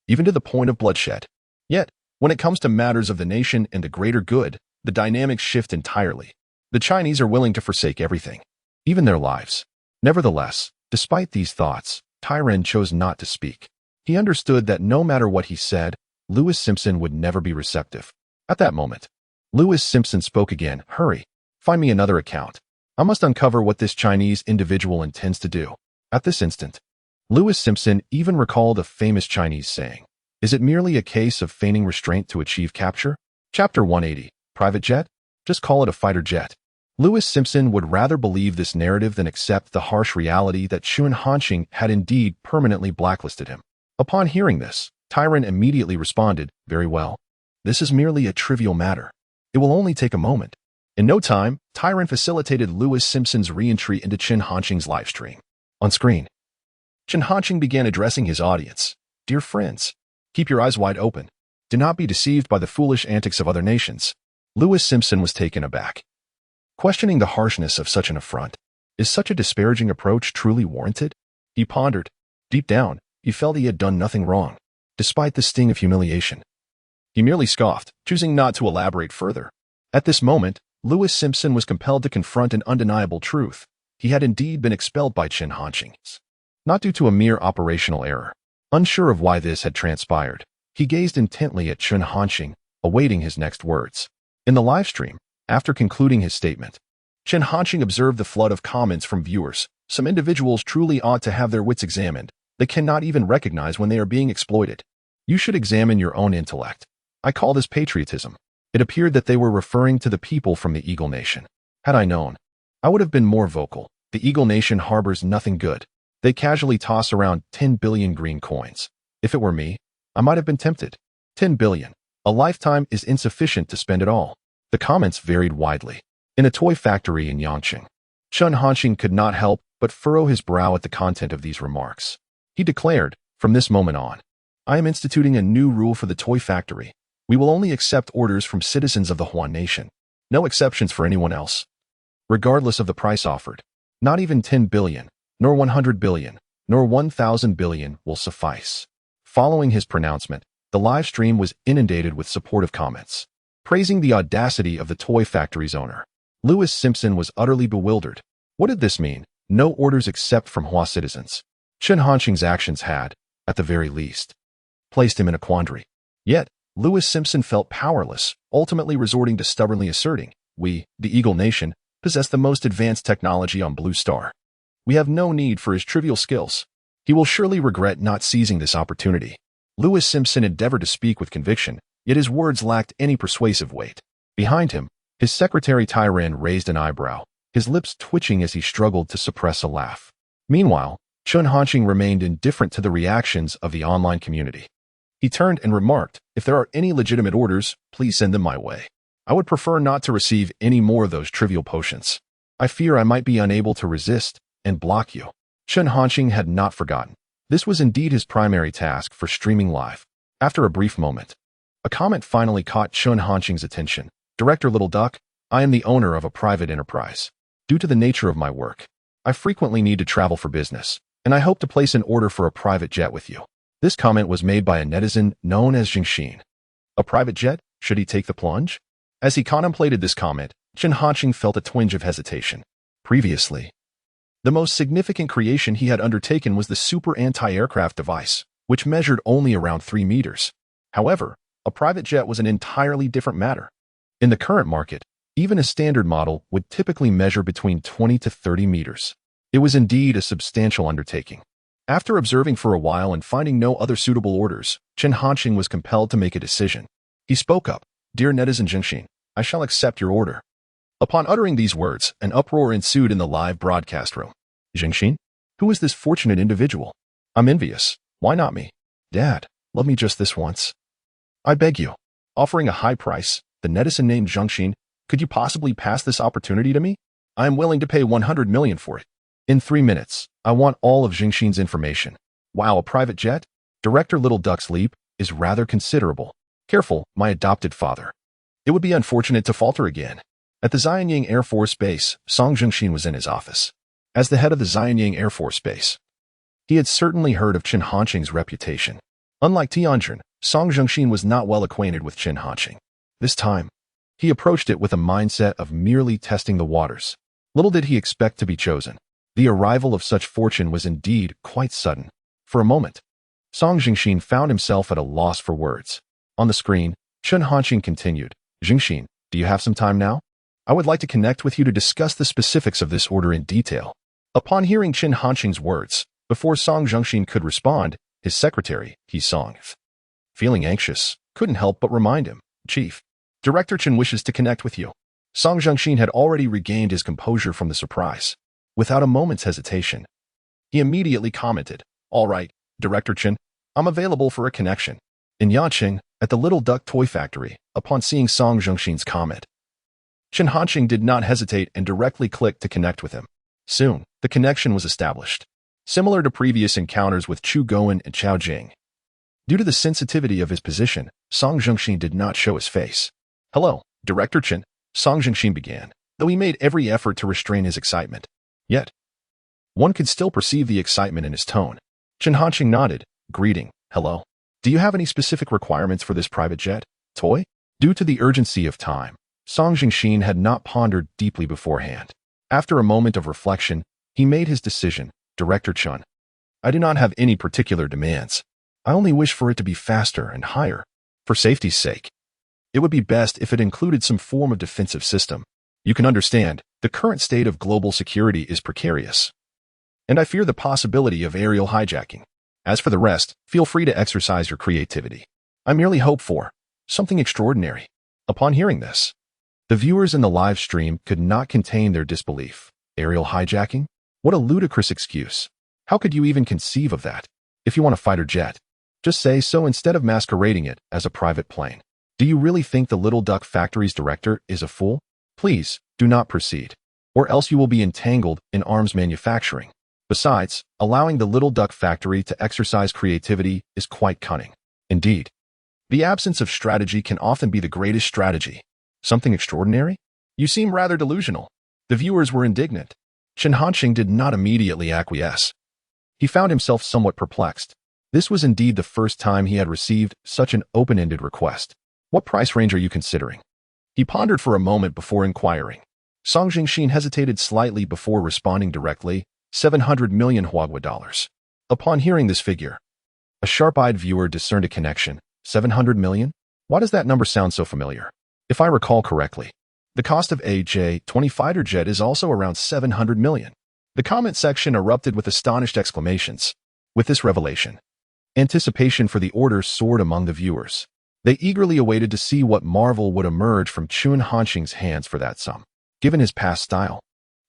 even to the point of bloodshed. Yet, when it comes to matters of the nation and the greater good, the dynamics shift entirely. The Chinese are willing to forsake everything, even their lives. Nevertheless, despite these thoughts, Tyran chose not to speak. He understood that no matter what he said, Lewis Simpson would never be receptive. At that moment, Lewis Simpson spoke again. "Hurry, find me another account. I must uncover what this Chinese individual intends to do." At this instant, Lewis Simpson even recalled a famous Chinese saying, Is it merely a case of feigning restraint to achieve capture? Chapter 180. Private jet? Just call it a fighter jet. Lewis Simpson would rather believe this narrative than accept the harsh reality that Chun Hanxing had indeed permanently blacklisted him. Upon hearing this, Tyron immediately responded, "Very well. This is merely a trivial matter. It will only take a moment." In no time, Tyron facilitated Lewis Simpson's re-entry into Chun Hanxing's livestream. On screen, Chun Hanxing began addressing his audience. "Dear friends, keep your eyes wide open. Do not be deceived by the foolish antics of other nations." Lewis Simpson was taken aback, questioning the harshness of such an affront. Is such a disparaging approach truly warranted? He pondered. Deep down, he felt he had done nothing wrong, despite the sting of humiliation. He merely scoffed, choosing not to elaborate further. At this moment, Lewis Simpson was compelled to confront an undeniable truth. He had indeed been expelled by Chun Hanxing, not due to a mere operational error. Unsure of why this had transpired, he gazed intently at Chun Hanxing, awaiting his next words. In the livestream, after concluding his statement, Chun Hanxing observed the flood of comments from viewers. Some individuals truly ought to have their wits examined. They cannot even recognize when they are being exploited. You should examine your own intellect. I call this patriotism. It appeared that they were referring to the people from the Eagle Nation. Had I known, I would have been more vocal. The Eagle Nation harbors nothing good. They casually toss around 10 billion green coins. If it were me, I might have been tempted. 10 billion. A lifetime is insufficient to spend it all. The comments varied widely. In a toy factory in Yangqing, Chun Hanxing could not help but furrow his brow at the content of these remarks. He declared, "From this moment on, I am instituting a new rule for the toy factory. We will only accept orders from citizens of the Huan Nation. No exceptions for anyone else, regardless of the price offered. Not even 10 billion, nor 100 billion, nor 1,000 billion will suffice." Following his pronouncement, the live stream was inundated with supportive comments, praising the audacity of the toy factory's owner. Lewis Simpson was utterly bewildered. What did this mean? No orders except from Hua citizens. Chun Hanxing's actions had, at the very least, placed him in a quandary. Yet, Lewis Simpson felt powerless, ultimately resorting to stubbornly asserting, "We, the Eagle Nation, possess the most advanced technology on Blue Star. We have no need for his trivial skills. He will surely regret not seizing this opportunity." Lewis Simpson endeavored to speak with conviction, yet his words lacked any persuasive weight. Behind him, his secretary Tyran raised an eyebrow, his lips twitching as he struggled to suppress a laugh. Meanwhile, Chun Hanxing remained indifferent to the reactions of the online community. He turned and remarked, "If there are any legitimate orders, please send them my way. I would prefer not to receive any more of those trivial potions. I fear I might be unable to resist and block you." Chun Hanxing had not forgotten. This was indeed his primary task for streaming live. After a brief moment, a comment finally caught Chun Hanxing's attention. "Director Little Duck, I am the owner of a private enterprise. Due to the nature of my work, I frequently need to travel for business, and I hope to place an order for a private jet with you." This comment was made by a netizen known as Jingxin. A private jet? Should he take the plunge? As he contemplated this comment, Chun Hanxing felt a twinge of hesitation. Previously, the most significant creation he had undertaken was the super anti-aircraft device, which measured only around 3 meters. However, a private jet was an entirely different matter. In the current market, even a standard model would typically measure between 20 to 30 meters. It was indeed a substantial undertaking. After observing for a while and finding no other suitable orders, Chun Hanxing was compelled to make a decision. He spoke up, "Dear netizen Jingxin, I shall accept your order." Upon uttering these words, an uproar ensued in the live broadcast room. "Jingxin? Who is this fortunate individual? I'm envious. Why not me? Dad, love me just this once. I beg you." Offering a high price, the netizen named Jingxin, "Could you possibly pass this opportunity to me? I am willing to pay 100 million for it. In 3 minutes, I want all of Jingxin's information." Wow, a private jet? Director Little Duck's leap is rather considerable. Careful, my adopted father. It would be unfortunate to falter again. At the Xianyang Air Force Base, Song Jingxin was in his office. As the head of the Xianyang Air Force Base, he had certainly heard of Chun Hanxing's reputation. Unlike Tianjin, Song Jingxin was not well acquainted with Chun Hanxing. This time, he approached it with a mindset of merely testing the waters. Little did he expect to be chosen. The arrival of such fortune was indeed quite sudden. For a moment, Song Jingxin found himself at a loss for words. On the screen, Chun Hanxing continued, "Jingxin, do you have some time now? I would like to connect with you to discuss the specifics of this order in detail." Upon hearing Chun Hanxing's words, before Song Jingxin could respond, his secretary, He Song, Feeling anxious, couldn't help but remind him, Chief, Director Chen wishes to connect with you. Song Jiangxin had already regained his composure from the surprise. Without a moment's hesitation, he immediately commented, All right, Director Chen, I'm available for a connection. In Yanqing, at the Little Duck Toy Factory, upon seeing Song Jiangxin's comment, Chen Hanqing did not hesitate and directly clicked to connect with him. Soon, the connection was established. Similar to previous encounters with Chu Goen and Chao Jing. Due to the sensitivity of his position, Song Jiangxin did not show his face. Hello, Director Chen, Song Jiangxin began, though he made every effort to restrain his excitement. Yet, one could still perceive the excitement in his tone. Chen Hanqing nodded, greeting, Hello. Do you have any specific requirements for this private jet, toy? Due to the urgency of time, Song Jiangxin had not pondered deeply beforehand. After a moment of reflection, he made his decision, Director Chen. I do not have any particular demands. I only wish for it to be faster and higher. For safety's sake, it would be best if it included some form of defensive system. You can understand, the current state of global security is precarious. And I fear the possibility of aerial hijacking. As for the rest, feel free to exercise your creativity. I merely hope for something extraordinary. Upon hearing this, the viewers in the live stream could not contain their disbelief. Aerial hijacking? What a ludicrous excuse. How could you even conceive of that? If you want a fighter jet, just say so instead of masquerading it as a private plane. Do you really think the Little Duck Factory's director is a fool? Please, do not proceed, or else you will be entangled in arms manufacturing. Besides, allowing the Little Duck Factory to exercise creativity is quite cunning. Indeed, the absence of strategy can often be the greatest strategy. Something extraordinary? You seem rather delusional. The viewers were indignant. Chen Hanqing did not immediately acquiesce. He found himself somewhat perplexed. This was indeed the first time he had received such an open-ended request. What price range are you considering? He pondered for a moment before inquiring. Song Jiangxin hesitated slightly before responding directly, 700 million Huagua dollars. Upon hearing this figure, a sharp-eyed viewer discerned a connection. 700 million? Why does that number sound so familiar? If I recall correctly, the cost of a J-20 fighter jet is also around 700 million. The comment section erupted with astonished exclamations. With this revelation, anticipation for the order soared among the viewers. They eagerly awaited to see what marvel would emerge from Chen Hanqing's hands for that sum. Given his past style,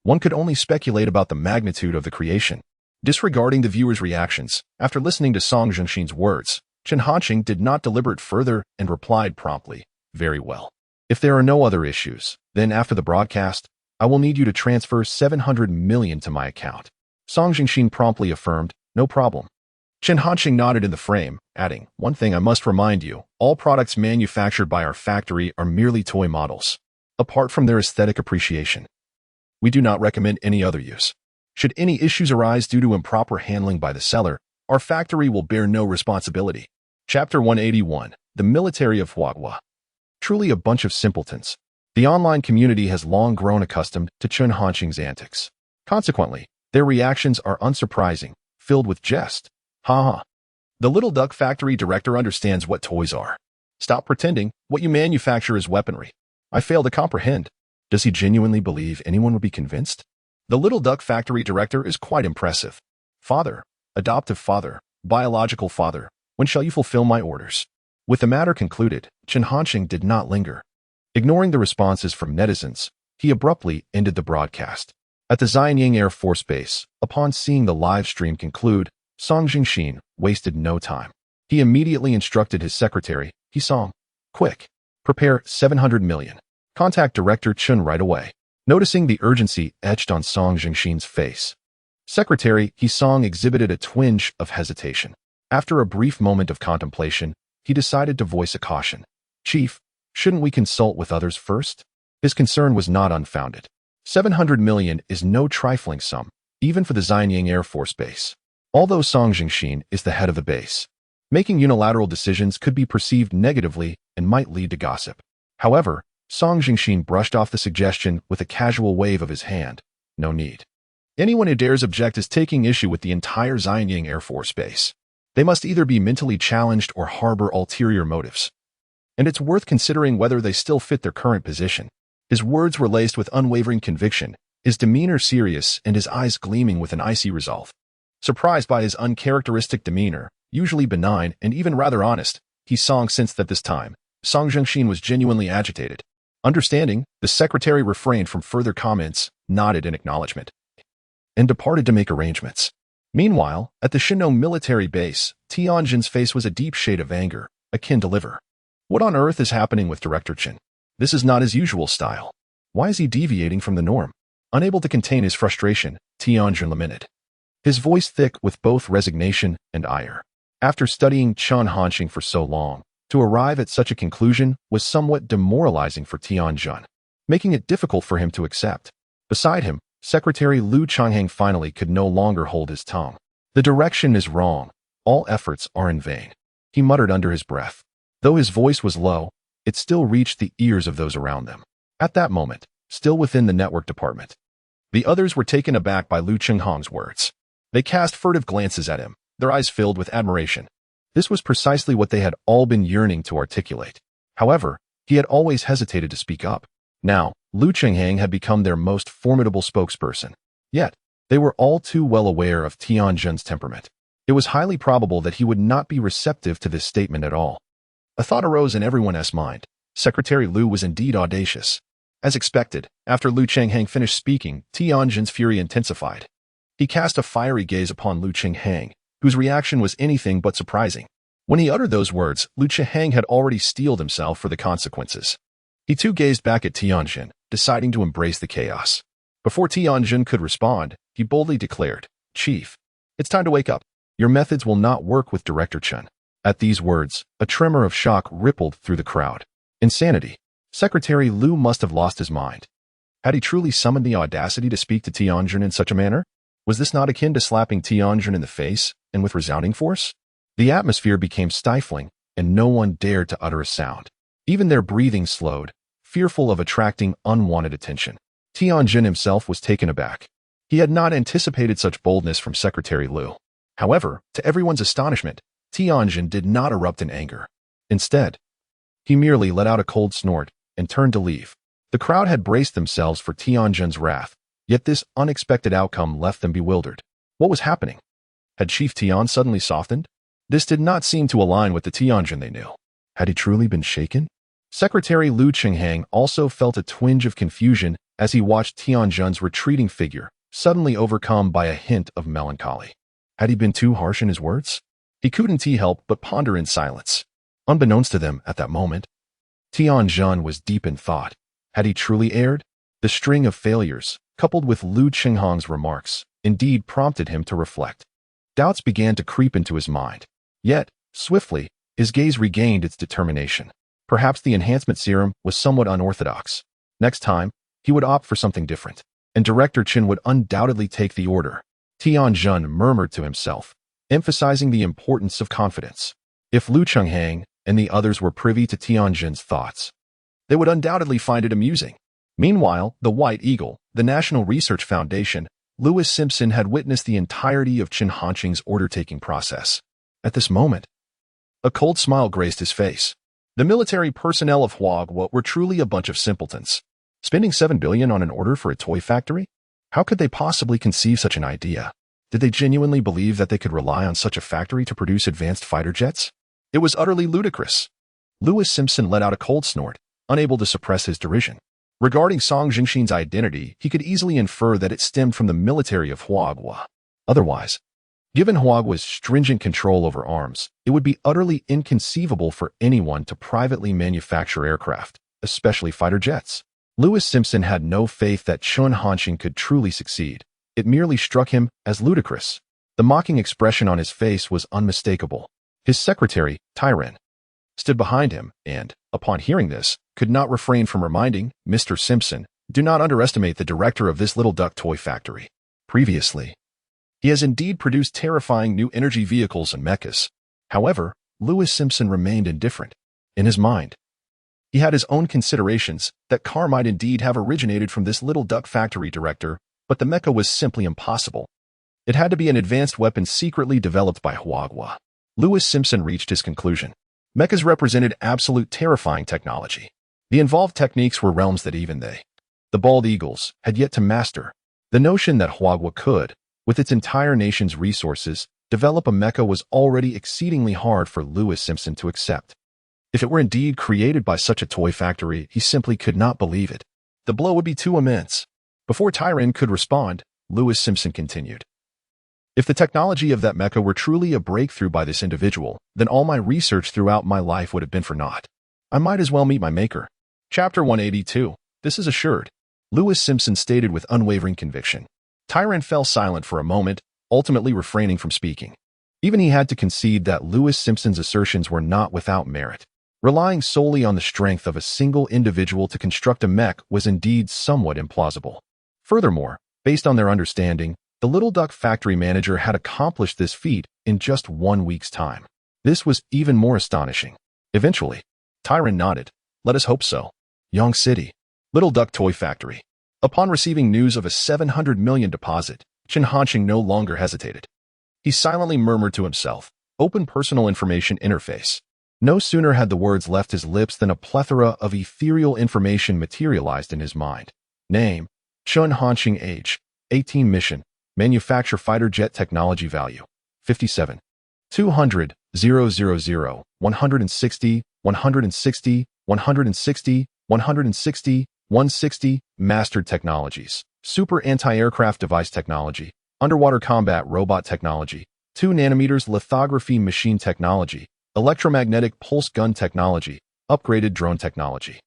one could only speculate about the magnitude of the creation. Disregarding the viewers' reactions, after listening to Song Jiangxin's words, Chen Hanqing did not deliberate further and replied promptly, Very well. If there are no other issues, then after the broadcast, I will need you to transfer 700 million to my account. Song Jiangxin promptly affirmed, No problem. Chen Hanqing nodded in the frame, adding, One thing I must remind you, all products manufactured by our factory are merely toy models. Apart from their aesthetic appreciation, we do not recommend any other use. Should any issues arise due to improper handling by the seller, our factory will bear no responsibility. Chapter 181, The Military of Huagua. Truly a bunch of simpletons. The online community has long grown accustomed to Chen Hanqing's antics. Consequently, their reactions are unsurprising, filled with jest. Ha. The Little Duck Factory director understands what toys are. Stop pretending what you manufacture is weaponry. I fail to comprehend. Does he genuinely believe anyone would be convinced? The Little Duck Factory director is quite impressive. Father, adoptive father, biological father, when shall you fulfill my orders? With the matter concluded, Chen Hanqing did not linger. Ignoring the responses from netizens, he abruptly ended the broadcast. At the Xianying Air Force Base, upon seeing the live stream conclude, Song Jiangxin wasted no time. He immediately instructed his secretary, Song, quick, prepare 700 million. Contact Director Chen right away. Noticing the urgency etched on Song Jiangxin's face, Secretary Song exhibited a twinge of hesitation. After a brief moment of contemplation, he decided to voice a caution. Chief, shouldn't we consult with others first? His concern was not unfounded. 700 million is no trifling sum, even for the Xianying Air Force Base. Although Song Jiangxin is the head of the base, making unilateral decisions could be perceived negatively and might lead to gossip. However, Song Jiangxin brushed off the suggestion with a casual wave of his hand. No need. Anyone who dares object is taking issue with the entire Xianying Air Force Base. They must either be mentally challenged or harbor ulterior motives. And it's worth considering whether they still fit their current position. His words were laced with unwavering conviction, his demeanor serious and his eyes gleaming with an icy resolve. Surprised by his uncharacteristic demeanor, usually benign and even rather honest, he sensed that this time, Song Zhengxin was genuinely agitated. Understanding, the secretary refrained from further comments, nodded in acknowledgement, and departed to make arrangements. Meanwhile, at the Shinnong military base, Tianjin's face was a deep shade of anger, akin to liver. What on earth is happening with Director Chen? This is not his usual style. Why is he deviating from the norm? Unable to contain his frustration, Tianjin lamented, his voice thick with both resignation and ire. After studying Chen Hanxing for so long, to arrive at such a conclusion was somewhat demoralizing for Tianjin, making it difficult for him to accept. Beside him, Secretary Liu Changhang finally could no longer hold his tongue. The direction is wrong. All efforts are in vain, he muttered under his breath. Though his voice was low, it still reached the ears of those around them. At that moment, still within the network department, the others were taken aback by Liu Changhang's words. They cast furtive glances at him, their eyes filled with admiration. This was precisely what they had all been yearning to articulate. However, he had always hesitated to speak up. Now, Liu Changhang had become their most formidable spokesperson. Yet, they were all too well aware of Tianjin's temperament. It was highly probable that he would not be receptive to this statement at all. A thought arose in everyone's mind. Secretary Liu was indeed audacious. As expected, after Liu Changhang finished speaking, Tianjin's fury intensified. He cast a fiery gaze upon Liu Changhang, whose reaction was anything but surprising. When he uttered those words, Liu Changhang had already steeled himself for the consequences. He too gazed back at Tianjin, deciding to embrace the chaos. Before Tianjin could respond, he boldly declared, "Chief, it's time to wake up. Your methods will not work with Director Chen." At these words, a tremor of shock rippled through the crowd. Insanity. Secretary Liu must have lost his mind. Had he truly summoned the audacity to speak to Tianjin in such a manner? Was this not akin to slapping Tianjin in the face, and with resounding force? The atmosphere became stifling, and no one dared to utter a sound. Even their breathing slowed, fearful of attracting unwanted attention. Tianjin himself was taken aback. He had not anticipated such boldness from Secretary Liu. However, to everyone's astonishment, Tianjin did not erupt in anger. Instead, he merely let out a cold snort and turned to leave. The crowd had braced themselves for Tianjin's wrath, yet this unexpected outcome left them bewildered. What was happening? Had Chief Tian suddenly softened? This did not seem to align with the Tianjin they knew. Had he truly been shaken? Secretary Liu Changhang also felt a twinge of confusion as he watched Tianjin's retreating figure, suddenly overcome by a hint of melancholy. Had he been too harsh in his words? He couldn't help but ponder in silence. Unbeknownst to them at that moment, Tianjin was deep in thought. Had he truly erred? The string of failures, coupled with Liu Changhang's remarks, indeed prompted him to reflect. Doubts began to creep into his mind. Yet, swiftly, his gaze regained its determination. Perhaps the enhancement serum was somewhat unorthodox. Next time, he would opt for something different, and Director Chen would undoubtedly take the order. Tianjin murmured to himself, emphasizing the importance of confidence. If Liu Changhang and the others were privy to Tianjin's thoughts, they would undoubtedly find it amusing. Meanwhile, the White Eagle, the National Research Foundation, Louis Simpson had witnessed the entirety of Chen Hanxing's order-taking process. At this moment, a cold smile graced his face. The military personnel of Huagua were truly a bunch of simpletons. Spending $7 billion on an order for a toy factory? How could they possibly conceive such an idea? Did they genuinely believe that they could rely on such a factory to produce advanced fighter jets? It was utterly ludicrous. Louis Simpson let out a cold snort, unable to suppress his derision. Regarding Song Zhengxin's identity, he could easily infer that it stemmed from the military of Huagua. Otherwise, given Huagua's stringent control over arms, it would be utterly inconceivable for anyone to privately manufacture aircraft, especially fighter jets. Louis Simpson had no faith that Chen Hanxing could truly succeed. It merely struck him as ludicrous. The mocking expression on his face was unmistakable. His secretary, Tyron, stood behind him and, upon hearing this, could not refrain from reminding Mr. Simpson, "Do not underestimate the director of this little duck toy factory. Previously, he has indeed produced terrifying new energy vehicles and mechas." However, Louis Simpson remained indifferent. In his mind, he had his own considerations. That car might indeed have originated from this little duck factory director, but the mecha was simply impossible. It had to be an advanced weapon secretly developed by Huagua. Louis Simpson reached his conclusion. Mechas represented absolute terrifying technology. The involved techniques were realms that even they, the bald eagles, had yet to master. The notion that Huagua could, with its entire nation's resources, develop a mecha was already exceedingly hard for Louis Simpson to accept. If it were indeed created by such a toy factory, he simply could not believe it. The blow would be too immense. Before Tyron could respond, Lewis Simpson continued. If the technology of that mecha were truly a breakthrough by this individual, then all my research throughout my life would have been for naught. I might as well meet my maker. Chapter 182. This is assured. Lewis Simpson stated with unwavering conviction. Tyron fell silent for a moment, ultimately refraining from speaking. Even he had to concede that Lewis Simpson's assertions were not without merit. Relying solely on the strength of a single individual to construct a mech was indeed somewhat implausible. Furthermore, based on their understanding, the Little Duck factory manager had accomplished this feat in just 1 week's time. This was even more astonishing. Eventually, Tyron nodded. Let us hope so. Yong City. Little Duck Toy Factory. Upon receiving news of a 700 million deposit, Chen Hanqing no longer hesitated. He silently murmured to himself, Open Personal Information Interface. No sooner had the words left his lips than a plethora of ethereal information materialized in his mind. Name, Chen Hanqing. Age, 18. Mission, Manufacture Fighter Jet Technology. Value, 57. 200, 000, 160, 160, 160, 160, 160, Mastered Technologies, Super Anti-Aircraft Device Technology, Underwater Combat Robot Technology, 2 nanometers Lithography Machine Technology, Electromagnetic Pulse Gun Technology, Upgraded Drone Technology,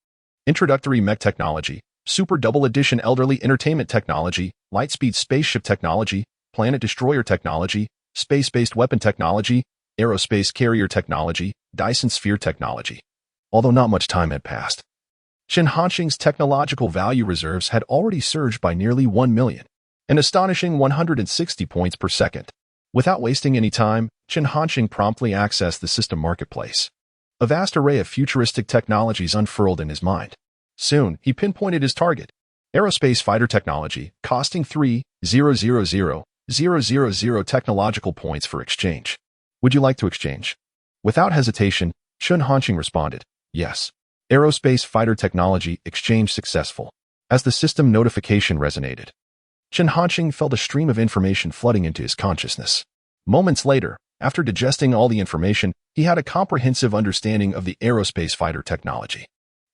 Introductory Mech Technology, Super Double Edition Elderly Entertainment Technology, Lightspeed Spaceship Technology, Planet Destroyer Technology, Space-Based Weapon Technology, Aerospace Carrier Technology, Dyson Sphere Technology. Although not much time had passed, Chen Hanqing's technological value reserves had already surged by nearly 1 million, an astonishing 160 points per second. Without wasting any time, Chen Hanqing promptly accessed the system marketplace. A vast array of futuristic technologies unfurled in his mind. Soon, he pinpointed his target, aerospace fighter technology, costing 3,000,000 technological points for exchange. Would you like to exchange? Without hesitation, Chen Hanqing responded, yes. Aerospace fighter technology exchange successful. As the system notification resonated, Chen Hanqing felt a stream of information flooding into his consciousness. Moments later, after digesting all the information, he had a comprehensive understanding of the aerospace fighter technology.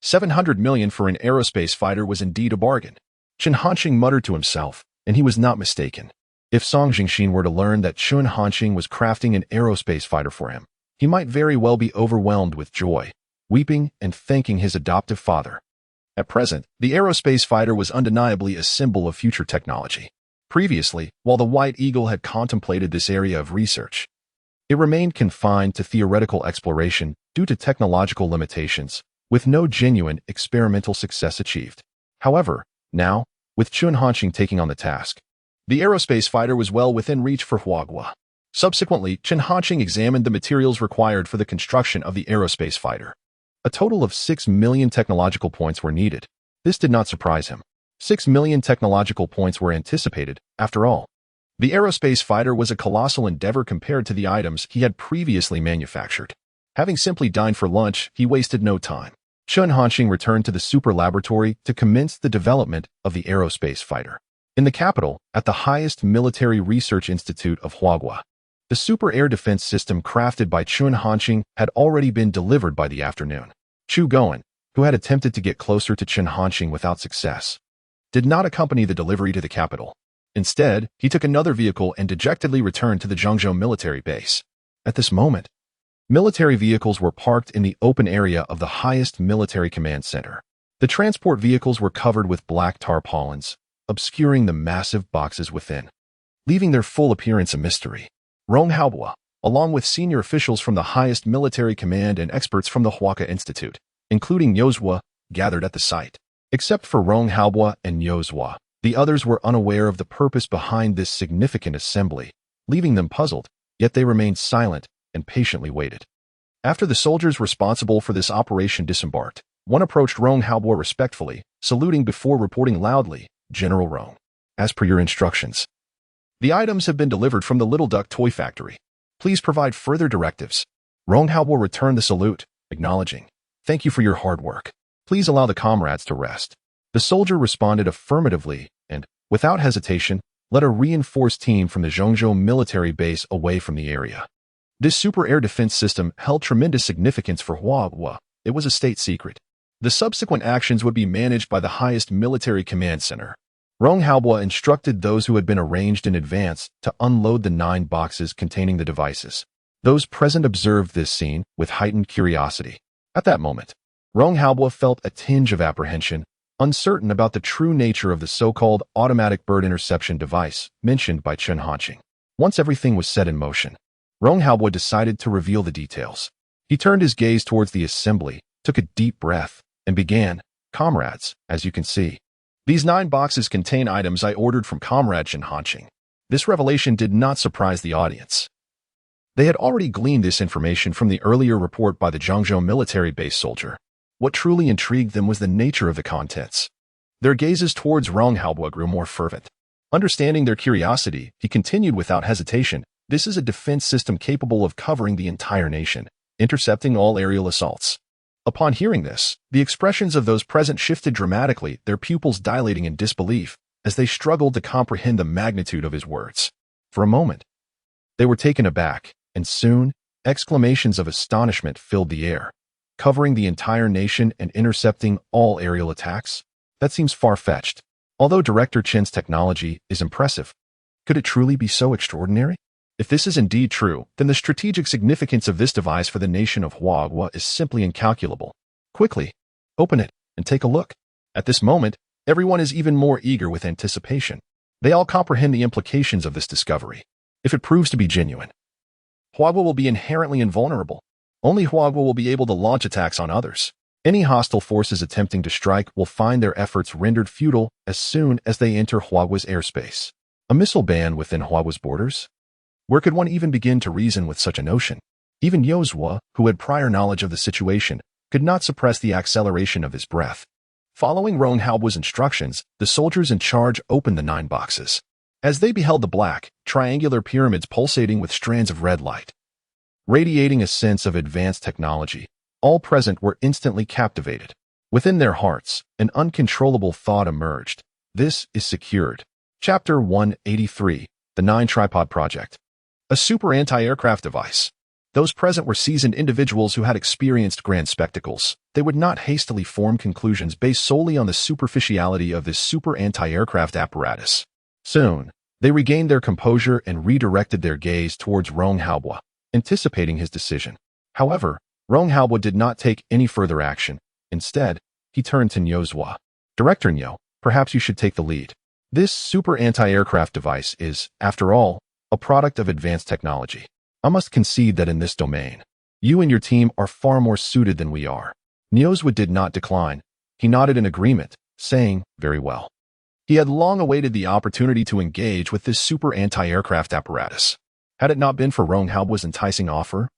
700 million for an aerospace fighter was indeed a bargain. Chen Hanqing muttered to himself, and he was not mistaken. If Song Jingxin were to learn that Chen Hanqing was crafting an aerospace fighter for him, he might very well be overwhelmed with joy, weeping and thanking his adoptive father. At present, the aerospace fighter was undeniably a symbol of future technology. Previously, while the White Eagle had contemplated this area of research, it remained confined to theoretical exploration due to technological limitations, with no genuine experimental success achieved. However, now, with Chen Hanqing taking on the task, the aerospace fighter was well within reach for Huagua. Subsequently, Chen Hanqing examined the materials required for the construction of the aerospace fighter. A total of 6 million technological points were needed. This did not surprise him. 6 million technological points were anticipated, after all. The aerospace fighter was a colossal endeavor compared to the items he had previously manufactured. Having simply dined for lunch, he wasted no time. Chen Hanqing returned to the super laboratory to commence the development of the aerospace fighter. In the capital, at the highest military research institute of Huagua, the super air defense system crafted by Chen Hanqing had already been delivered by the afternoon. Chu Goen, who had attempted to get closer to Chen Hanqing without success, did not accompany the delivery to the capital. Instead, he took another vehicle and dejectedly returned to the Zhengzhou military base. At this moment, military vehicles were parked in the open area of the highest military command center. The transport vehicles were covered with black tarpaulins, obscuring the massive boxes within, leaving their full appearance a mystery. Rong Haobua, along with senior officials from the highest military command and experts from the Huaka Institute, including Yozhua, gathered at the site. Except for Rong Haobua and Yozhua, the others were unaware of the purpose behind this significant assembly, leaving them puzzled, yet they remained silent and patiently waited. After the soldiers responsible for this operation disembarked, one approached Rong Haobua respectfully, saluting before reporting loudly, General Rong, as per your instructions, the items have been delivered from the Little Duck Toy Factory. Please provide further directives. Rong Haobua returned the salute, acknowledging, thank you for your hard work. Please allow the comrades to rest. The soldier responded affirmatively and, without hesitation, led a reinforced team from the Zhengzhou military base away from the area. This super air defense system held tremendous significance for Manhwa. It was a state secret. The subsequent actions would be managed by the highest military command center. Manhwa instructed those who had been arranged in advance to unload the 9 boxes containing the devices. Those present observed this scene with heightened curiosity. At that moment, Manhwa felt a tinge of apprehension, uncertain about the true nature of the so-called automatic bird interception device mentioned by Chen Hanqing. Once everything was set in motion, Manhwa decided to reveal the details. He turned his gaze towards the assembly, took a deep breath, and began, "Comrades, as you can see, these 9 boxes contain items I ordered from Comrade Chen Hanqing." This revelation did not surprise the audience. They had already gleaned this information from the earlier report by the Zhangzhou military base soldier. What truly intrigued them was the nature of the contents. Their gazes towards Manhwa grew more fervent. Understanding their curiosity, he continued without hesitation, "This is a defense system capable of covering the entire nation, intercepting all aerial assaults." Upon hearing this, the expressions of those present shifted dramatically, their pupils dilating in disbelief, as they struggled to comprehend the magnitude of his words. For a moment, they were taken aback, and soon, exclamations of astonishment filled the air. Covering the entire nation and intercepting all aerial attacks? That seems far-fetched. Although Director Chen's technology is impressive, could it truly be so extraordinary? If this is indeed true, then the strategic significance of this device for the nation of Manhwa is simply incalculable. Quickly, open it and take a look. At this moment, everyone is even more eager with anticipation. They all comprehend the implications of this discovery. If it proves to be genuine, Manhwa will be inherently invulnerable. Only Manhwa will be able to launch attacks on others. Any hostile forces attempting to strike will find their efforts rendered futile as soon as they enter Manhwa's airspace. A missile ban within Manhwa's borders? Where could one even begin to reason with such a notion? Even Yozua, who had prior knowledge of the situation, could not suppress the acceleration of his breath. Following Manhwa's instructions, the soldiers in charge opened the 9 boxes. As they beheld the black, triangular pyramids pulsating with strands of red light, radiating a sense of advanced technology, all present were instantly captivated. Within their hearts, an uncontrollable thought emerged. This is secured. Chapter 183, The 9 Tripod Project. A super anti-aircraft device. Those present were seasoned individuals who had experienced grand spectacles. They would not hastily form conclusions based solely on the superficiality of this super anti-aircraft apparatus. Soon, they regained their composure and redirected their gaze towards Manhwa, anticipating his decision. However, Manhwa did not take any further action. Instead, he turned to Nyozwa. "Director Nyo, perhaps you should take the lead. This super anti-aircraft device is, after all, a product of advanced technology. I must concede that in this domain, you and your team are far more suited than we are." Nyozwa did not decline. He nodded in agreement, saying, "Very well." He had long awaited the opportunity to engage with this super anti-aircraft apparatus. Had it not been for Manhwa's enticing offer,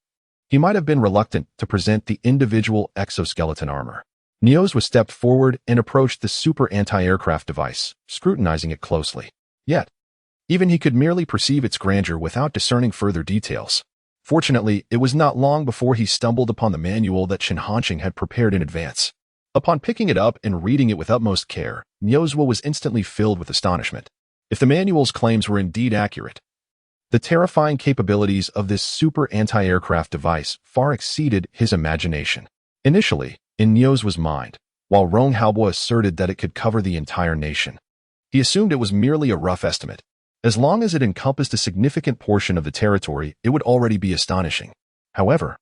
he might have been reluctant to present the individual exoskeleton armor. Nyozwa stepped forward and approached the super anti-aircraft device, scrutinizing it closely. Yet, even he could merely perceive its grandeur without discerning further details. Fortunately, it was not long before he stumbled upon the manual that Chen Hanqing had prepared in advance. Upon picking it up and reading it with utmost care, Nyozwa was instantly filled with astonishment. If the manual's claims were indeed accurate, the terrifying capabilities of this super anti-aircraft device far exceeded his imagination. Initially, in Nyozwa's mind, while Manhwa asserted that it could cover the entire nation, he assumed it was merely a rough estimate. As long as it encompassed a significant portion of the territory, it would already be astonishing. However,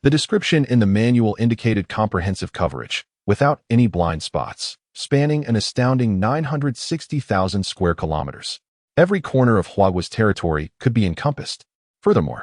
the description in the manual indicated comprehensive coverage, without any blind spots, spanning an astounding 960,000 square kilometers. Every corner of Manhwa's territory could be encompassed. Furthermore,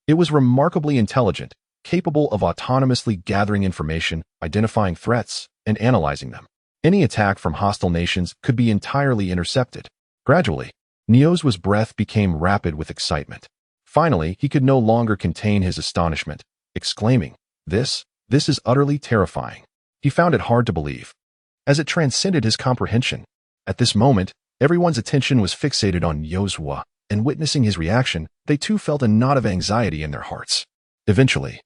it was remarkably intelligent, capable of autonomously gathering information, identifying threats, and analyzing them. Any attack from hostile nations could be entirely intercepted. Gradually, Nyozwa's breath became rapid with excitement. Finally, he could no longer contain his astonishment, exclaiming, This is utterly terrifying." He found it hard to believe, as it transcended his comprehension. At this moment, everyone's attention was fixated on Nyozwa, and witnessing his reaction, they too felt a knot of anxiety in their hearts. Eventually,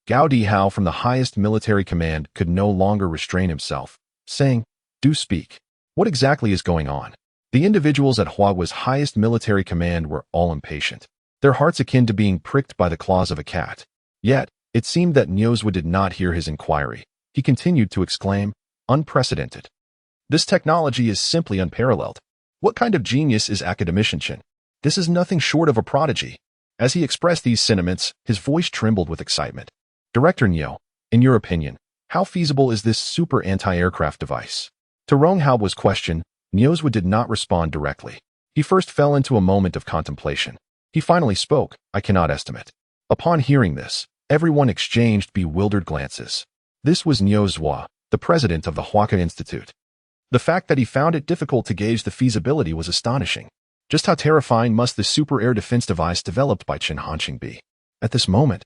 Gao Dihao from the highest military command could no longer restrain himself, saying, "Do speak. What exactly is going on?" The individuals at Manhwa's highest military command were all impatient. their hearts akin to being pricked by the claws of a cat. Yet, it seemed that Nyozwa did not hear his inquiry. He continued to exclaim, "Unprecedented. This technology is simply unparalleled. What kind of genius is academician? This is nothing short of a prodigy." As he expressed these sentiments, his voice trembled with excitement. "Director Nyo, in your opinion, how feasible is this super anti-aircraft device?" To Rong Hao's question, Nyozwa did not respond directly. He first fell into a moment of contemplation. He finally spoke, "I cannot estimate." Upon hearing this, everyone exchanged bewildered glances. This was Nyozwa, the president of the Hwaka Institute. The fact that he found it difficult to gauge the feasibility was astonishing. Just how terrifying must this super air defense device developed by Chen Hanqing be? At this moment,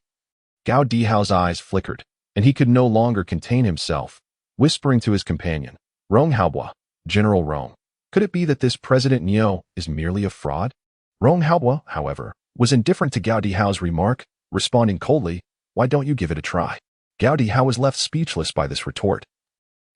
Gao Dihao's eyes flickered, and he could no longer contain himself, whispering to his companion, "Rong Haobo, General Rong, could it be that this President Nyo is merely a fraud?" Rong Haobo, however, was indifferent to Gao Dihao's remark, responding coldly, "Why don't you give it a try?" Gao Dihao was left speechless by this retort,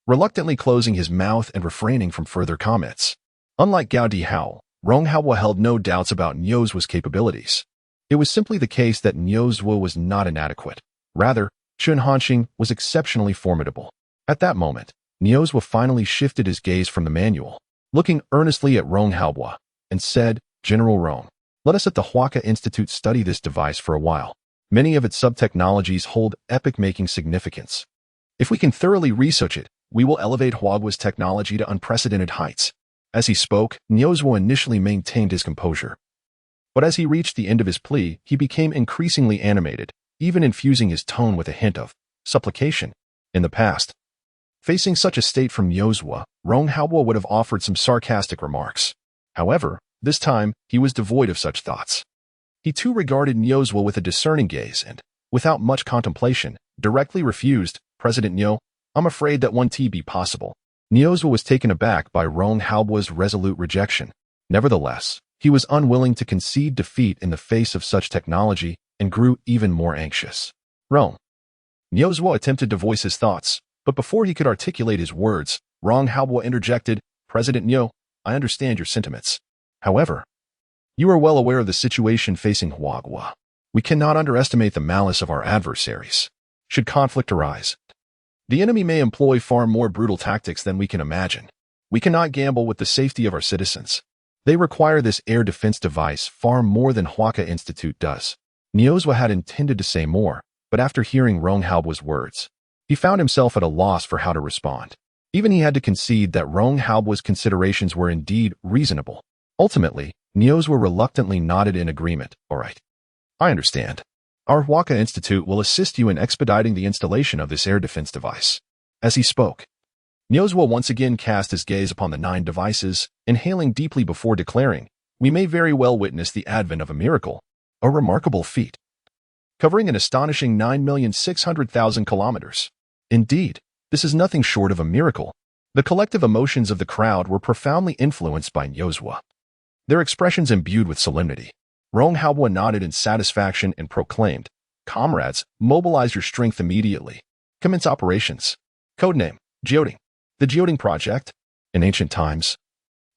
reluctantly closing his mouth and refraining from further comments. Unlike Gao Dihao, Rong Haobo held no doubts about Nyozwa's capabilities. It was simply the case that Nyozwa was not inadequate. Rather, Chen Hanqing was exceptionally formidable. At that moment, Nyozwa finally shifted his gaze from the manual, looking earnestly at Rong Haobo, and said, "General Rong, let us at the Hwaka Institute study this device for a while. Many of its sub-technologies hold epic-making significance. If we can thoroughly research it, we will elevate Hwaga's technology to unprecedented heights." As he spoke, Nyozwa initially maintained his composure. But as he reached the end of his plea, he became increasingly animated, even infusing his tone with a hint of supplication. In the past, facing such a state from Nyozwa, Rong Haobo would have offered some sarcastic remarks. However, this time, he was devoid of such thoughts. He too regarded Nyozwa with a discerning gaze and, without much contemplation, directly refused, "President Nyo, I'm afraid that won't be possible." Nyozwa was taken aback by Rong Haobo's resolute rejection. Nevertheless, he was unwilling to concede defeat in the face of such technology and grew even more anxious. "Rong." Nyozwa attempted to voice his thoughts, but before he could articulate his words, Rong Haobo interjected, "President Nyo, I understand your sentiments. However, you are well aware of the situation facing Hwagwa. We cannot underestimate the malice of our adversaries. Should conflict arise, the enemy may employ far more brutal tactics than we can imagine. We cannot gamble with the safety of our citizens. They require this air defense device far more than Hwaka Institute does." Nyozwa had intended to say more, but after hearing Rong Haobo's words, he found himself at a loss for how to respond. Even he had to concede that Rong Haobo's considerations were indeed reasonable. Ultimately, Nyozwa reluctantly nodded in agreement. "All right. I understand. Our Hwaka Institute will assist you in expediting the installation of this air defense device." As he spoke, Nyozwa once again cast his gaze upon the 9 devices, inhaling deeply before declaring, "We may very well witness the advent of a miracle, a remarkable feat, covering an astonishing 9,600,000 kilometers. Indeed, this is nothing short of a miracle." The collective emotions of the crowd were profoundly influenced by Nyozwa, their expressions imbued with solemnity. Rong Haobo nodded in satisfaction and proclaimed, "Comrades, mobilize your strength immediately. Commence operations." Codename, Geoding. The Geoding Project. In ancient times,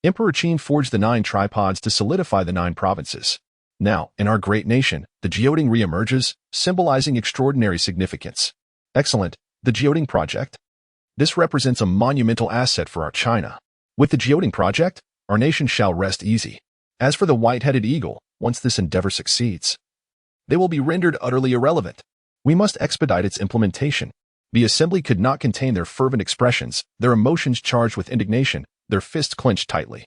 Emperor Qin forged the 9 tripods to solidify the 9 provinces. Now, in our great nation, the Geoding re-emerges, symbolizing extraordinary significance. Excellent, the Geoding Project. This represents a monumental asset for our China. With the Geoding Project, our nation shall rest easy. As for the white-headed eagle, once this endeavor succeeds, they will be rendered utterly irrelevant. We must expedite its implementation. The assembly could not contain their fervent expressions, their emotions charged with indignation, their fists clenched tightly,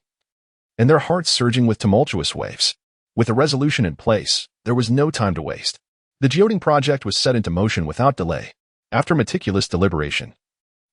and their hearts surging with tumultuous waves. With a resolution in place, there was no time to waste. The Geoding Project was set into motion without delay. After meticulous deliberation,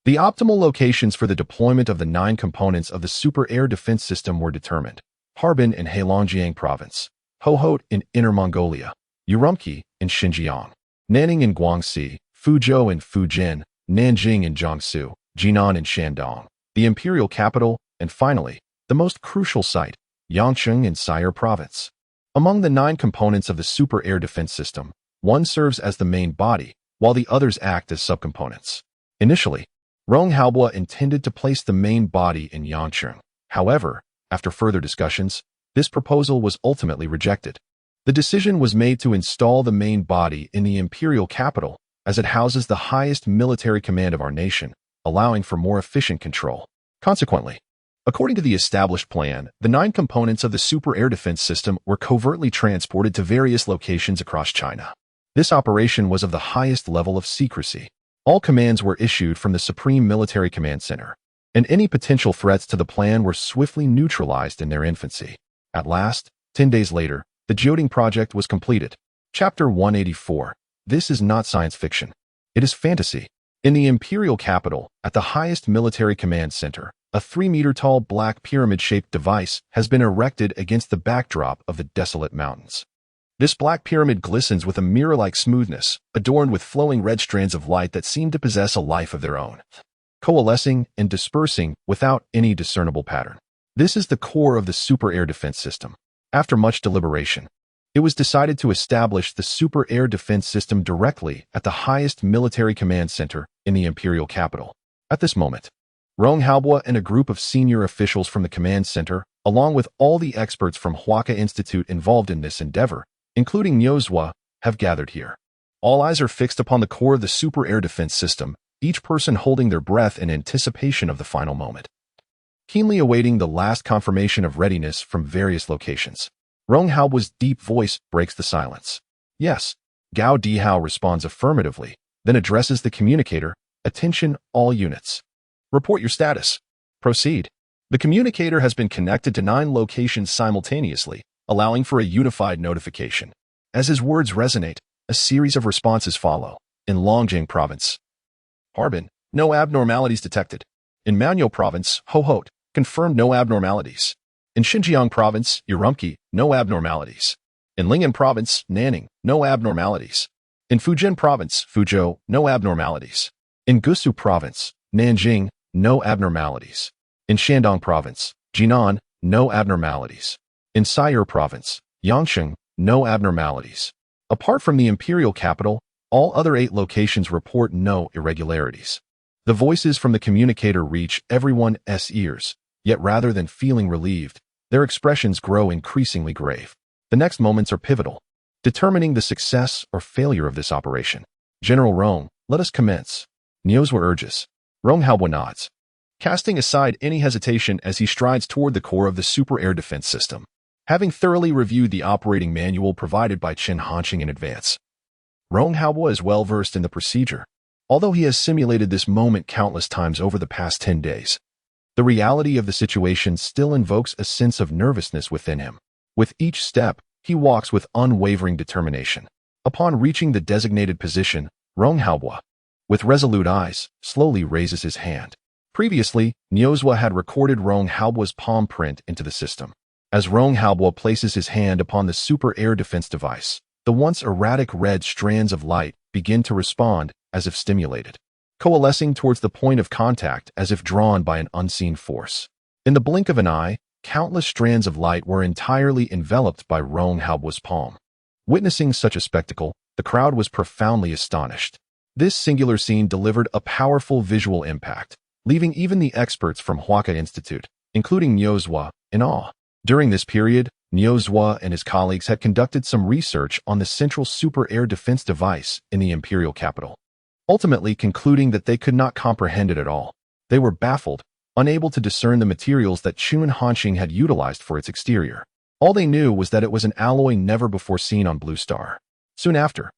the optimal locations for the deployment of the 9 components of the super air defense system were determined. Harbin in Heilongjiang Province, Hohhot in Inner Mongolia, Urumqi in Xinjiang, Nanning in Guangxi, Fuzhou in Fujian, Nanjing in Jiangsu, Jinan in Shandong, the imperial capital, and finally, the most crucial site, Yangcheng in Sire Province. Among the 9 components of the super air defense system, one serves as the main body, while the others act as subcomponents. Initially, Rong Haobo intended to place the main body in Yangcheng. However, after further discussions, this proposal was ultimately rejected. The decision was made to install the main body in the imperial capital, as it houses the highest military command of our nation, allowing for more efficient control. Consequently, according to the established plan, the 9 components of the super air defense system were covertly transported to various locations across China. This operation was of the highest level of secrecy. All commands were issued from the Supreme Military Command Center, and any potential threats to the plan were swiftly neutralized in their infancy. At last, 10 days later, the Jioding project was completed. Chapter 184. This is not science fiction. It is fantasy. In the imperial capital, at the highest military command center, a 3-meter-tall black pyramid-shaped device has been erected against the backdrop of the desolate mountains. This black pyramid glistens with a mirror-like smoothness, adorned with flowing red strands of light that seem to possess a life of their own, coalescing and dispersing without any discernible pattern. This is the core of the super air defense system. After much deliberation, it was decided to establish the super air defense system directly at the highest military command center in the imperial capital. At this moment, Rong Haobo and a group of senior officials from the command center, along with all the experts from Huaka Institute involved in this endeavor, including Niozhua, have gathered here. All eyes are fixed upon the core of the super air defense system, each person holding their breath in anticipation of the final moment, keenly awaiting the last confirmation of readiness from various locations. Rong Haobo's deep voice breaks the silence. Yes, Gao Dihao responds affirmatively, then addresses the communicator. Attention, all units. Report your status. Proceed. The communicator has been connected to 9 locations simultaneously, allowing for a unified notification. As his words resonate, a series of responses follow. In Longjing Province, Harbin, no abnormalities detected. In Manhwa Province, Hohot, confirmed no abnormalities. In Xinjiang Province, Urumqi, no abnormalities. In Lingnan Province, Nanning, no abnormalities. In Fujian Province, Fuzhou, no abnormalities. In Gusu Province, Nanjing, no abnormalities. In Shandong Province, Jinan, no abnormalities. In Sayur Province, Yangsheng, no abnormalities. Apart from the imperial capital, all other 8 locations report no irregularities. The voices from the communicator reach everyone's ears, yet rather than feeling relieved, their expressions grow increasingly grave. The next moments are pivotal, determining the success or failure of this operation. General Rong, let us commence. Niozhua urges. Rong Haobo nods, casting aside any hesitation as he strides toward the core of the super air defense system. Having thoroughly reviewed the operating manual provided by Chen Hanqing in advance, Rong Haobo is well versed in the procedure. Although he has simulated this moment countless times over the past 10 days, the reality of the situation still invokes a sense of nervousness within him. With each step, he walks with unwavering determination. Upon reaching the designated position, Rong Haobo, with resolute eyes, slowly raises his hand. Previously, Niozhua had recorded Rong Haobo's palm print into the system. As Rong Haobo places his hand upon the super air defense device, the once erratic red strands of light begin to respond as if stimulated, coalescing towards the point of contact as if drawn by an unseen force. In the blink of an eye, countless strands of light were entirely enveloped by Rong Haobo's palm. Witnessing such a spectacle, the crowd was profoundly astonished. This singular scene delivered a powerful visual impact, leaving even the experts from Huaka Institute, including Niozhua, in awe. During this period, Niozhua and his colleagues had conducted some research on the central super air defense device in the imperial capital, ultimately concluding that they could not comprehend it at all. They were baffled, unable to discern the materials that Chen Hanqing had utilized for its exterior. All they knew was that it was an alloy never before seen on Blue Star. Soon after,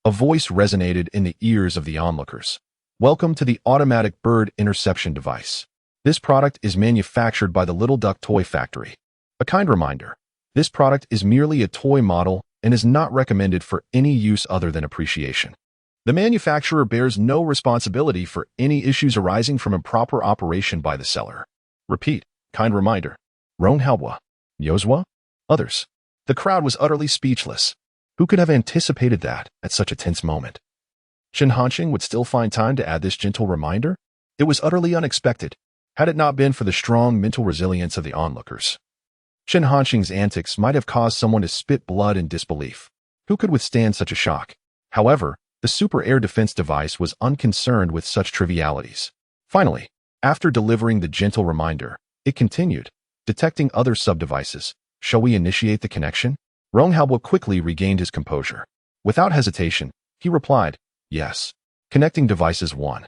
a voice resonated in the ears of the onlookers. Welcome to the automatic bird interception device. This product is manufactured by the Little Duck Toy Factory. A kind reminder, this product is merely a toy model and is not recommended for any use other than appreciation. The manufacturer bears no responsibility for any issues arising from improper operation by the seller. Repeat, kind reminder. Rong Haobo, Niozhua, others. The crowd was utterly speechless. Who could have anticipated that at such a tense moment? Chen Hanqing would still find time to add this gentle reminder? It was utterly unexpected, had it not been for the strong mental resilience of the onlookers. Chen Hanqing's antics might have caused someone to spit blood in disbelief. Who could withstand such a shock? However, the super air defense device was unconcerned with such trivialities. Finally, after delivering the gentle reminder, it continued, detecting other sub-devices. Shall we initiate the connection? Rong Haobo quickly regained his composure. Without hesitation, he replied, "Yes. Connecting devices 1.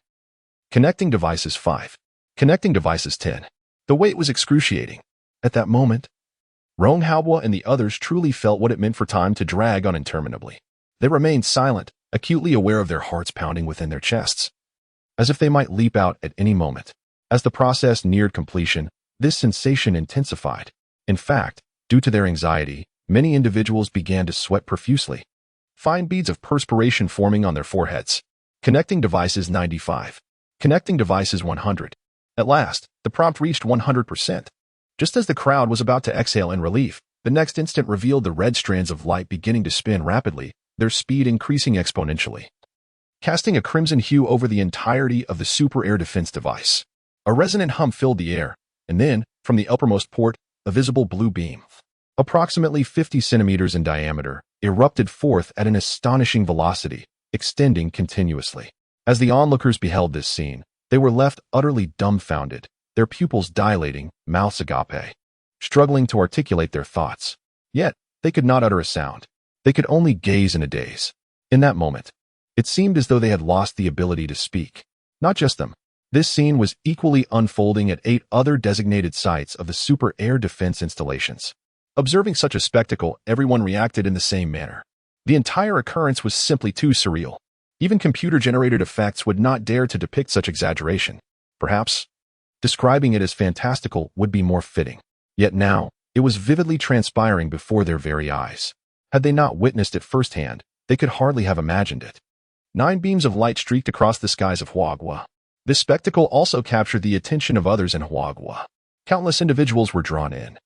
Connecting devices 5. Connecting devices 10. The wait was excruciating. At that moment, Rong Haobo and the others truly felt what it meant for time to drag on interminably. They remained silent, acutely aware of their hearts pounding within their chests, as if they might leap out at any moment. As the process neared completion, this sensation intensified. In fact, due to their anxiety, many individuals began to sweat profusely, fine beads of perspiration forming on their foreheads. Connecting devices 95. Connecting devices 100. At last, the prompt reached 100%. Just as the crowd was about to exhale in relief, the next instant revealed the red strands of light beginning to spin rapidly, their speed increasing exponentially, casting a crimson hue over the entirety of the super air defense device. A resonant hum filled the air, and then, from the uppermost port, a visible blue beam, approximately 50 centimeters in diameter, erupted forth at an astonishing velocity, extending continuously. As the onlookers beheld this scene, they were left utterly dumbfounded, their pupils dilating, mouths agape, struggling to articulate their thoughts. Yet, they could not utter a sound. They could only gaze in a daze. In that moment, it seemed as though they had lost the ability to speak. Not just them. This scene was equally unfolding at 8 other designated sites of the super air defense installations. Observing such a spectacle, everyone reacted in the same manner. The entire occurrence was simply too surreal. Even computer-generated effects would not dare to depict such exaggeration. Perhaps, describing it as fantastical would be more fitting. Yet now, it was vividly transpiring before their very eyes. Had they not witnessed it firsthand, they could hardly have imagined it. 9 beams of light streaked across the skies of Huagua. This spectacle also captured the attention of others in Huagua. Countless individuals were drawn in,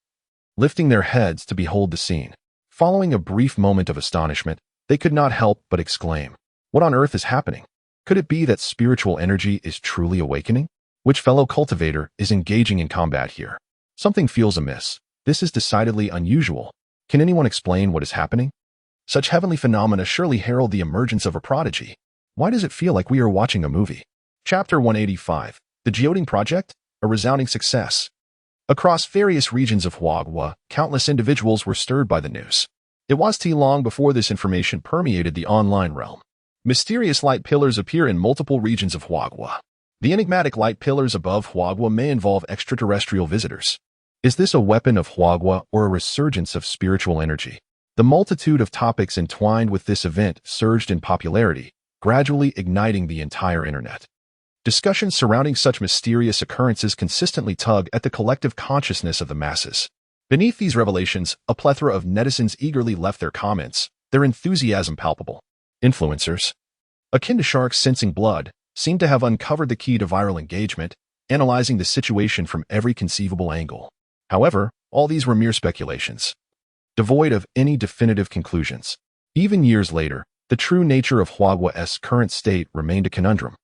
lifting their heads to behold the scene. Following a brief moment of astonishment, they could not help but exclaim, "What on earth is happening? Could it be that spiritual energy is truly awakening? Which fellow cultivator is engaging in combat here? Something feels amiss. This is decidedly unusual. Can anyone explain what is happening? Such heavenly phenomena surely herald the emergence of a prodigy. Why does it feel like we are watching a movie?" Chapter 185. The Geoding Project? A resounding success. Across various regions of Huagua, countless individuals were stirred by the news. It was too long before this information permeated the online realm. Mysterious light pillars appear in multiple regions of Huagua. The enigmatic light pillars above Huagua may involve extraterrestrial visitors. Is this a weapon of Huagua or a resurgence of spiritual energy? The multitude of topics entwined with this event surged in popularity, gradually igniting the entire internet. Discussions surrounding such mysterious occurrences consistently tug at the collective consciousness of the masses. Beneath these revelations, a plethora of netizens eagerly left their comments, their enthusiasm palpable. Influencers, akin to sharks sensing blood, seemed to have uncovered the key to viral engagement, analyzing the situation from every conceivable angle. However, all these were mere speculations, devoid of any definitive conclusions. Even years later, the true nature of Huagua's current state remained a conundrum,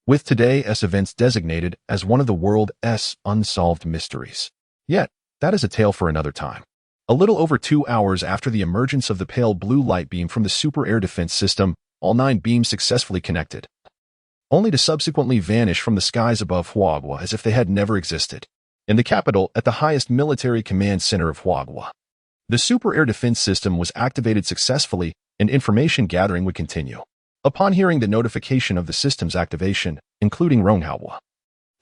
with today's events designated as one of the world's unsolved mysteries. Yet, that is a tale for another time. A little over 2 hours after the emergence of the pale blue light beam from the super air defense system, all 9 beams successfully connected, only to subsequently vanish from the skies above Huagua as if they had never existed. In the capital, at the highest military command center of Huagua, the super air defense system was activated successfully, and information gathering would continue. Upon hearing the notification of the system's activation, including Rong Haobo,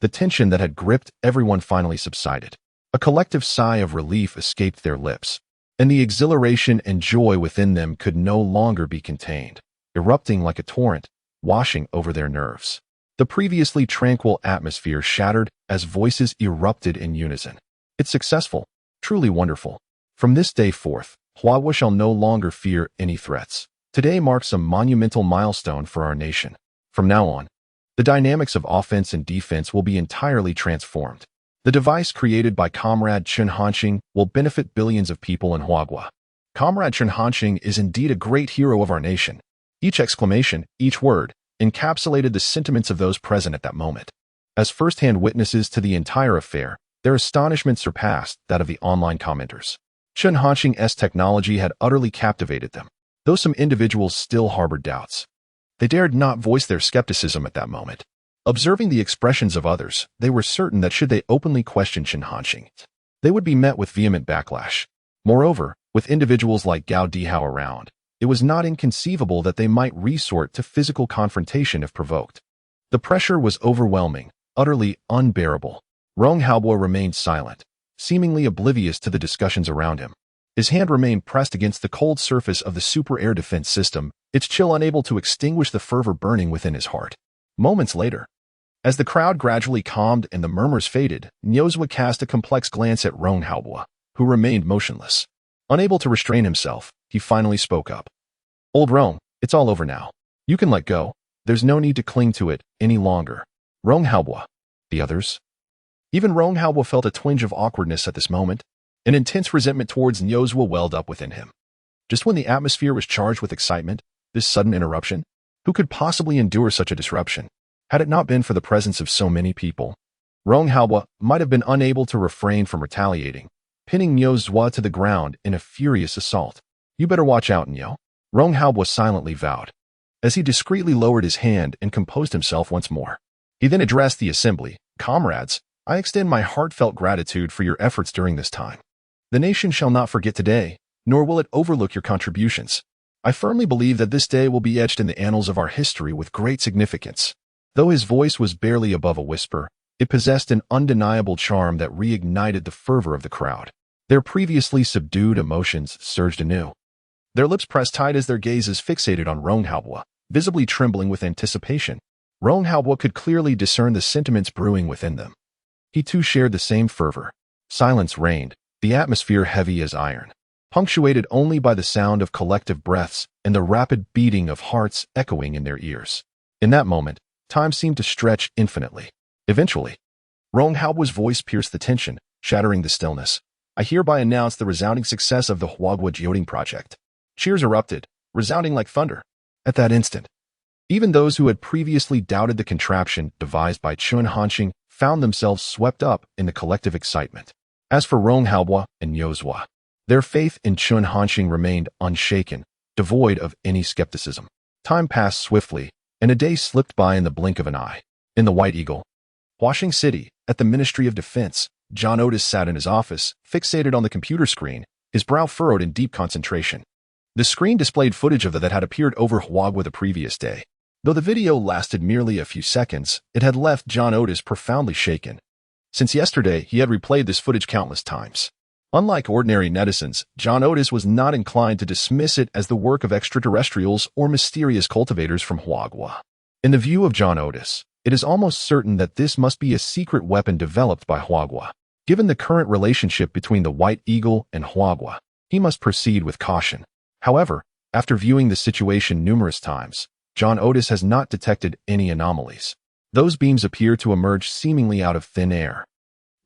the tension that had gripped everyone finally subsided. A collective sigh of relief escaped their lips, and the exhilaration and joy within them could no longer be contained, erupting like a torrent, washing over their nerves. The previously tranquil atmosphere shattered as voices erupted in unison. "It's successful. Truly wonderful. From this day forth, Huagua shall no longer fear any threats. Today marks a monumental milestone for our nation. From now on, the dynamics of offense and defense will be entirely transformed. The device created by Comrade Chen Hanxing will benefit billions of people in Huagua. Comrade Chen Hanxing is indeed a great hero of our nation." Each exclamation, each word, encapsulated the sentiments of those present at that moment. As first-hand witnesses to the entire affair, their astonishment surpassed that of the online commenters. Chen Hanxing's technology had utterly captivated them, though some individuals still harbored doubts. They dared not voice their skepticism at that moment. Observing the expressions of others, they were certain that should they openly question Chen Hanxing, they would be met with vehement backlash. Moreover, with individuals like Gao Dihao around, it was not inconceivable that they might resort to physical confrontation if provoked. The pressure was overwhelming, utterly unbearable. Rong Haobo remained silent, seemingly oblivious to the discussions around him. His hand remained pressed against the cold surface of the super air defense system, its chill unable to extinguish the fervor burning within his heart. Moments later, as the crowd gradually calmed and the murmurs faded, Nyozwa cast a complex glance at Rong Haobo, who remained motionless. Unable to restrain himself, he finally spoke up. "Old Rong, it's all over now. You can let go. There's no need to cling to it any longer." Rong Haobo. The others? Even Rong Haobo felt a twinge of awkwardness at this moment. An intense resentment towards Nyozwa welled up within him. Just when the atmosphere was charged with excitement, this sudden interruption? Who could possibly endure such a disruption? Had it not been for the presence of so many people, Rong Haobo might have been unable to refrain from retaliating, pinning Nyozwa to the ground in a furious assault. "You better watch out, Nyo," Rong Haobo silently vowed, as he discreetly lowered his hand and composed himself once more. He then addressed the assembly. "Comrades, I extend my heartfelt gratitude for your efforts during this time. The nation shall not forget today, nor will it overlook your contributions. I firmly believe that this day will be etched in the annals of our history with great significance." Though his voice was barely above a whisper, it possessed an undeniable charm that reignited the fervor of the crowd. Their previously subdued emotions surged anew. Their lips pressed tight as their gazes fixated on Rong Haobo, visibly trembling with anticipation. Rong Haobo could clearly discern the sentiments brewing within them. He too shared the same fervor. Silence reigned, the atmosphere heavy as iron, punctuated only by the sound of collective breaths and the rapid beating of hearts echoing in their ears. In that moment, time seemed to stretch infinitely. Eventually, Rong Haobo's voice pierced the tension, shattering the stillness. "I hereby announce the resounding success of the Huagua Geoding project." Cheers erupted, resounding like thunder. At that instant, even those who had previously doubted the contraption devised by Chun Hanxing found themselves swept up in the collective excitement. As for Rong Haobo and Nyozwa, their faith in Chun Hanxing remained unshaken, devoid of any skepticism. Time passed swiftly, and a day slipped by in the blink of an eye. In the White Eagle, Huaxing City, at the Ministry of Defense, John Otis sat in his office, fixated on the computer screen, his brow furrowed in deep concentration. The screen displayed footage of that had appeared over Huagua the previous day. Though the video lasted merely a few seconds, it had left John Otis profoundly shaken. Since yesterday, he had replayed this footage countless times. Unlike ordinary netizens, John Otis was not inclined to dismiss it as the work of extraterrestrials or mysterious cultivators from Huagua. In the view of John Otis, it is almost certain that this must be a secret weapon developed by Huagua. Given the current relationship between the White Eagle and Huagua, he must proceed with caution. However, after viewing the situation numerous times, John Otis has not detected any anomalies. Those beams appear to emerge seemingly out of thin air.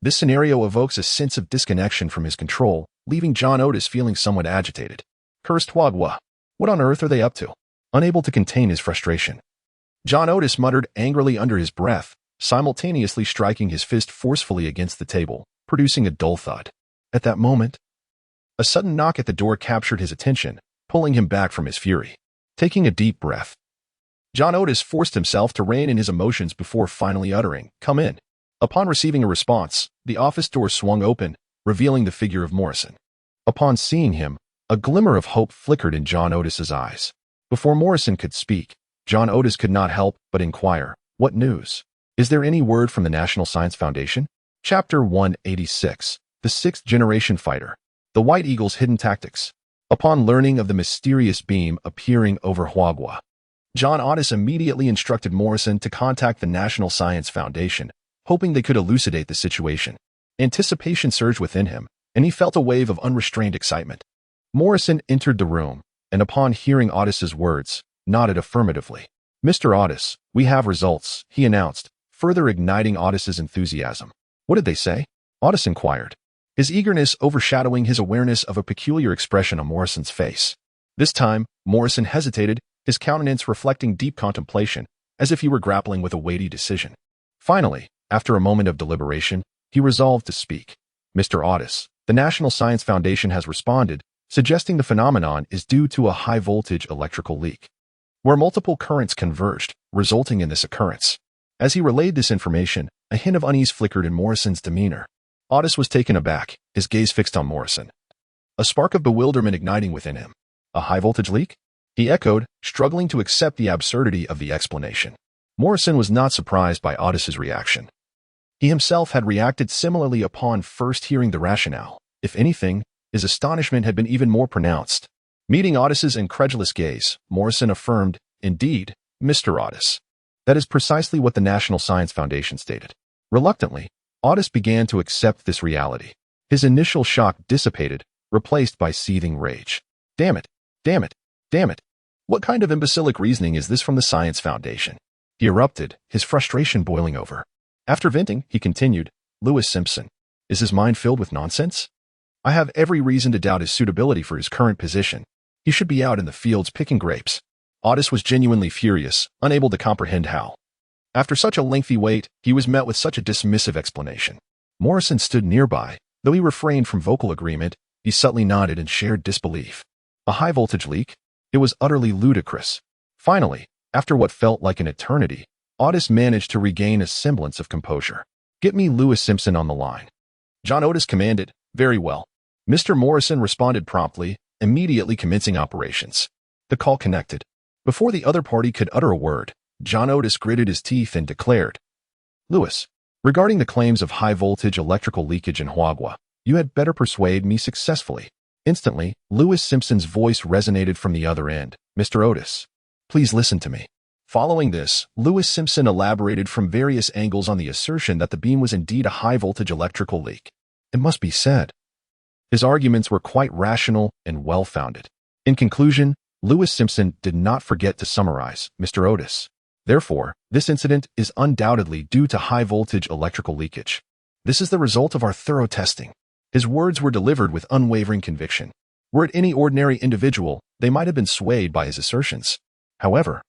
This scenario evokes a sense of disconnection from his control, leaving John Otis feeling somewhat agitated. Cursed Huagua! What on earth are they up to? Unable to contain his frustration, John Otis muttered angrily under his breath, simultaneously striking his fist forcefully against the table, producing a dull thud. At that moment, a sudden knock at the door captured his attention, pulling him back from his fury. Taking a deep breath, John Otis forced himself to rein in his emotions before finally uttering, "Come in." Upon receiving a response, the office door swung open, revealing the figure of Morrison. Upon seeing him, a glimmer of hope flickered in John Otis's eyes. Before Morrison could speak, John Otis could not help but inquire, "What news? Is there any word from the National Science Foundation?" Chapter 186, The Sixth Generation Fighter, The White Eagle's Hidden Tactics. Upon learning of the mysterious beam appearing over Huagua, John Otis immediately instructed Morrison to contact the National Science Foundation, hoping they could elucidate the situation. Anticipation surged within him, and he felt a wave of unrestrained excitement. Morrison entered the room, and upon hearing Otis's words, nodded affirmatively. "Mr. Otis, we have results," he announced, further igniting Otis's enthusiasm. "What did they say?" Otis inquired, his eagerness overshadowing his awareness of a peculiar expression on Morrison's face. This time, Morrison hesitated, his countenance reflecting deep contemplation, as if he were grappling with a weighty decision. Finally, after a moment of deliberation, he resolved to speak. "Mr. Otis, the National Science Foundation has responded, suggesting the phenomenon is due to a high-voltage electrical leak, where multiple currents converged, resulting in this occurrence." As he relayed this information, a hint of unease flickered in Morrison's demeanor. Otis was taken aback, his gaze fixed on Morrison. a spark of bewilderment igniting within him. A high-voltage leak? He echoed, struggling to accept the absurdity of the explanation. Morrison was not surprised by Otis's reaction. He himself had reacted similarly upon first hearing the rationale. If anything, his astonishment had been even more pronounced. Meeting Otis's incredulous gaze, Morrison affirmed, "Indeed, Mr. Otis. That is precisely what the National Science Foundation stated." Reluctantly, Otis began to accept this reality. His initial shock dissipated, replaced by seething rage. Damn it! Damn it! Damn it! What kind of imbecilic reasoning is this from the Science Foundation? He erupted, his frustration boiling over. After venting, he continued, "Lewis Simpson. Is his mind filled with nonsense? I have every reason to doubt his suitability for his current position. He should be out in the fields picking grapes." Otis was genuinely furious, unable to comprehend how. After such a lengthy wait, he was met with such a dismissive explanation. Morrison stood nearby. Though he refrained from vocal agreement, he subtly nodded in shared disbelief. A high-voltage leak? It was utterly ludicrous. Finally, after what felt like an eternity, Otis managed to regain a semblance of composure. "Get me Lewis Simpson on the line." John Otis commanded. "Very well." Mr. Morrison responded promptly, immediately commencing operations. The call connected. Before the other party could utter a word, John Otis gritted his teeth and declared, "Lewis, regarding the claims of high-voltage electrical leakage in Huagua, you had better persuade me successfully." Instantly, Lewis Simpson's voice resonated from the other end. "Mr. Otis, please listen to me." Following this, Lewis Simpson elaborated from various angles on the assertion that the beam was indeed a high-voltage electrical leak. It must be said, his arguments were quite rational and well-founded. In conclusion, Lewis Simpson did not forget to summarize, "Mr. Otis. Therefore, this incident is undoubtedly due to high-voltage electrical leakage. This is the result of our thorough testing." His words were delivered with unwavering conviction. Were it any ordinary individual, they might have been swayed by his assertions. However,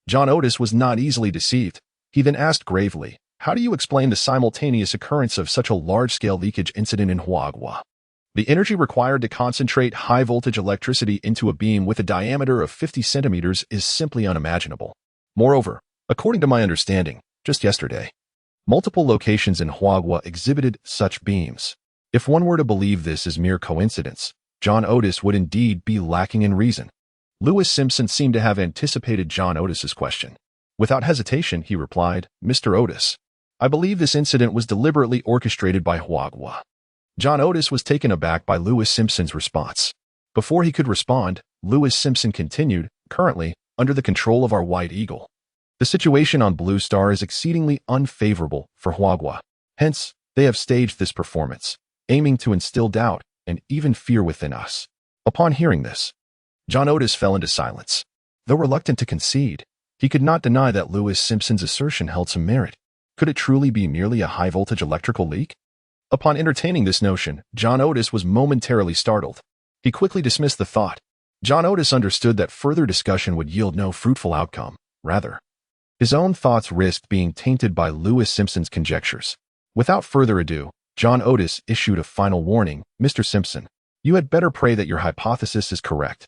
John Otis was not easily deceived. He then asked gravely, "How do you explain the simultaneous occurrence of such a large-scale leakage incident in Huagua? The energy required to concentrate high-voltage electricity into a beam with a diameter of 50 centimeters is simply unimaginable. Moreover, according to my understanding, just yesterday, multiple locations in Huagua exhibited such beams. If one were to believe this is mere coincidence, John Otis would indeed be lacking in reason." Lewis Simpson seemed to have anticipated John Otis's question. Without hesitation, he replied, "Mr. Otis, I believe this incident was deliberately orchestrated by Huagua." John Otis was taken aback by Lewis Simpson's response. Before he could respond, Lewis Simpson continued, "Currently, under the control of our White Eagle, the situation on Blue Star is exceedingly unfavorable for Huagua. Hence, they have staged this performance, aiming to instill doubt and even fear within us." Upon hearing this, John Otis fell into silence. Though reluctant to concede, he could not deny that Lewis Simpson's assertion held some merit. Could it truly be merely a high-voltage electrical leak? Upon entertaining this notion, John Otis was momentarily startled. He quickly dismissed the thought. John Otis understood that further discussion would yield no fruitful outcome. Rather, his own thoughts risked being tainted by Lewis Simpson's conjectures. Without further ado, John Otis issued a final warning, "Mr. Simpson, you had better pray that your hypothesis is correct.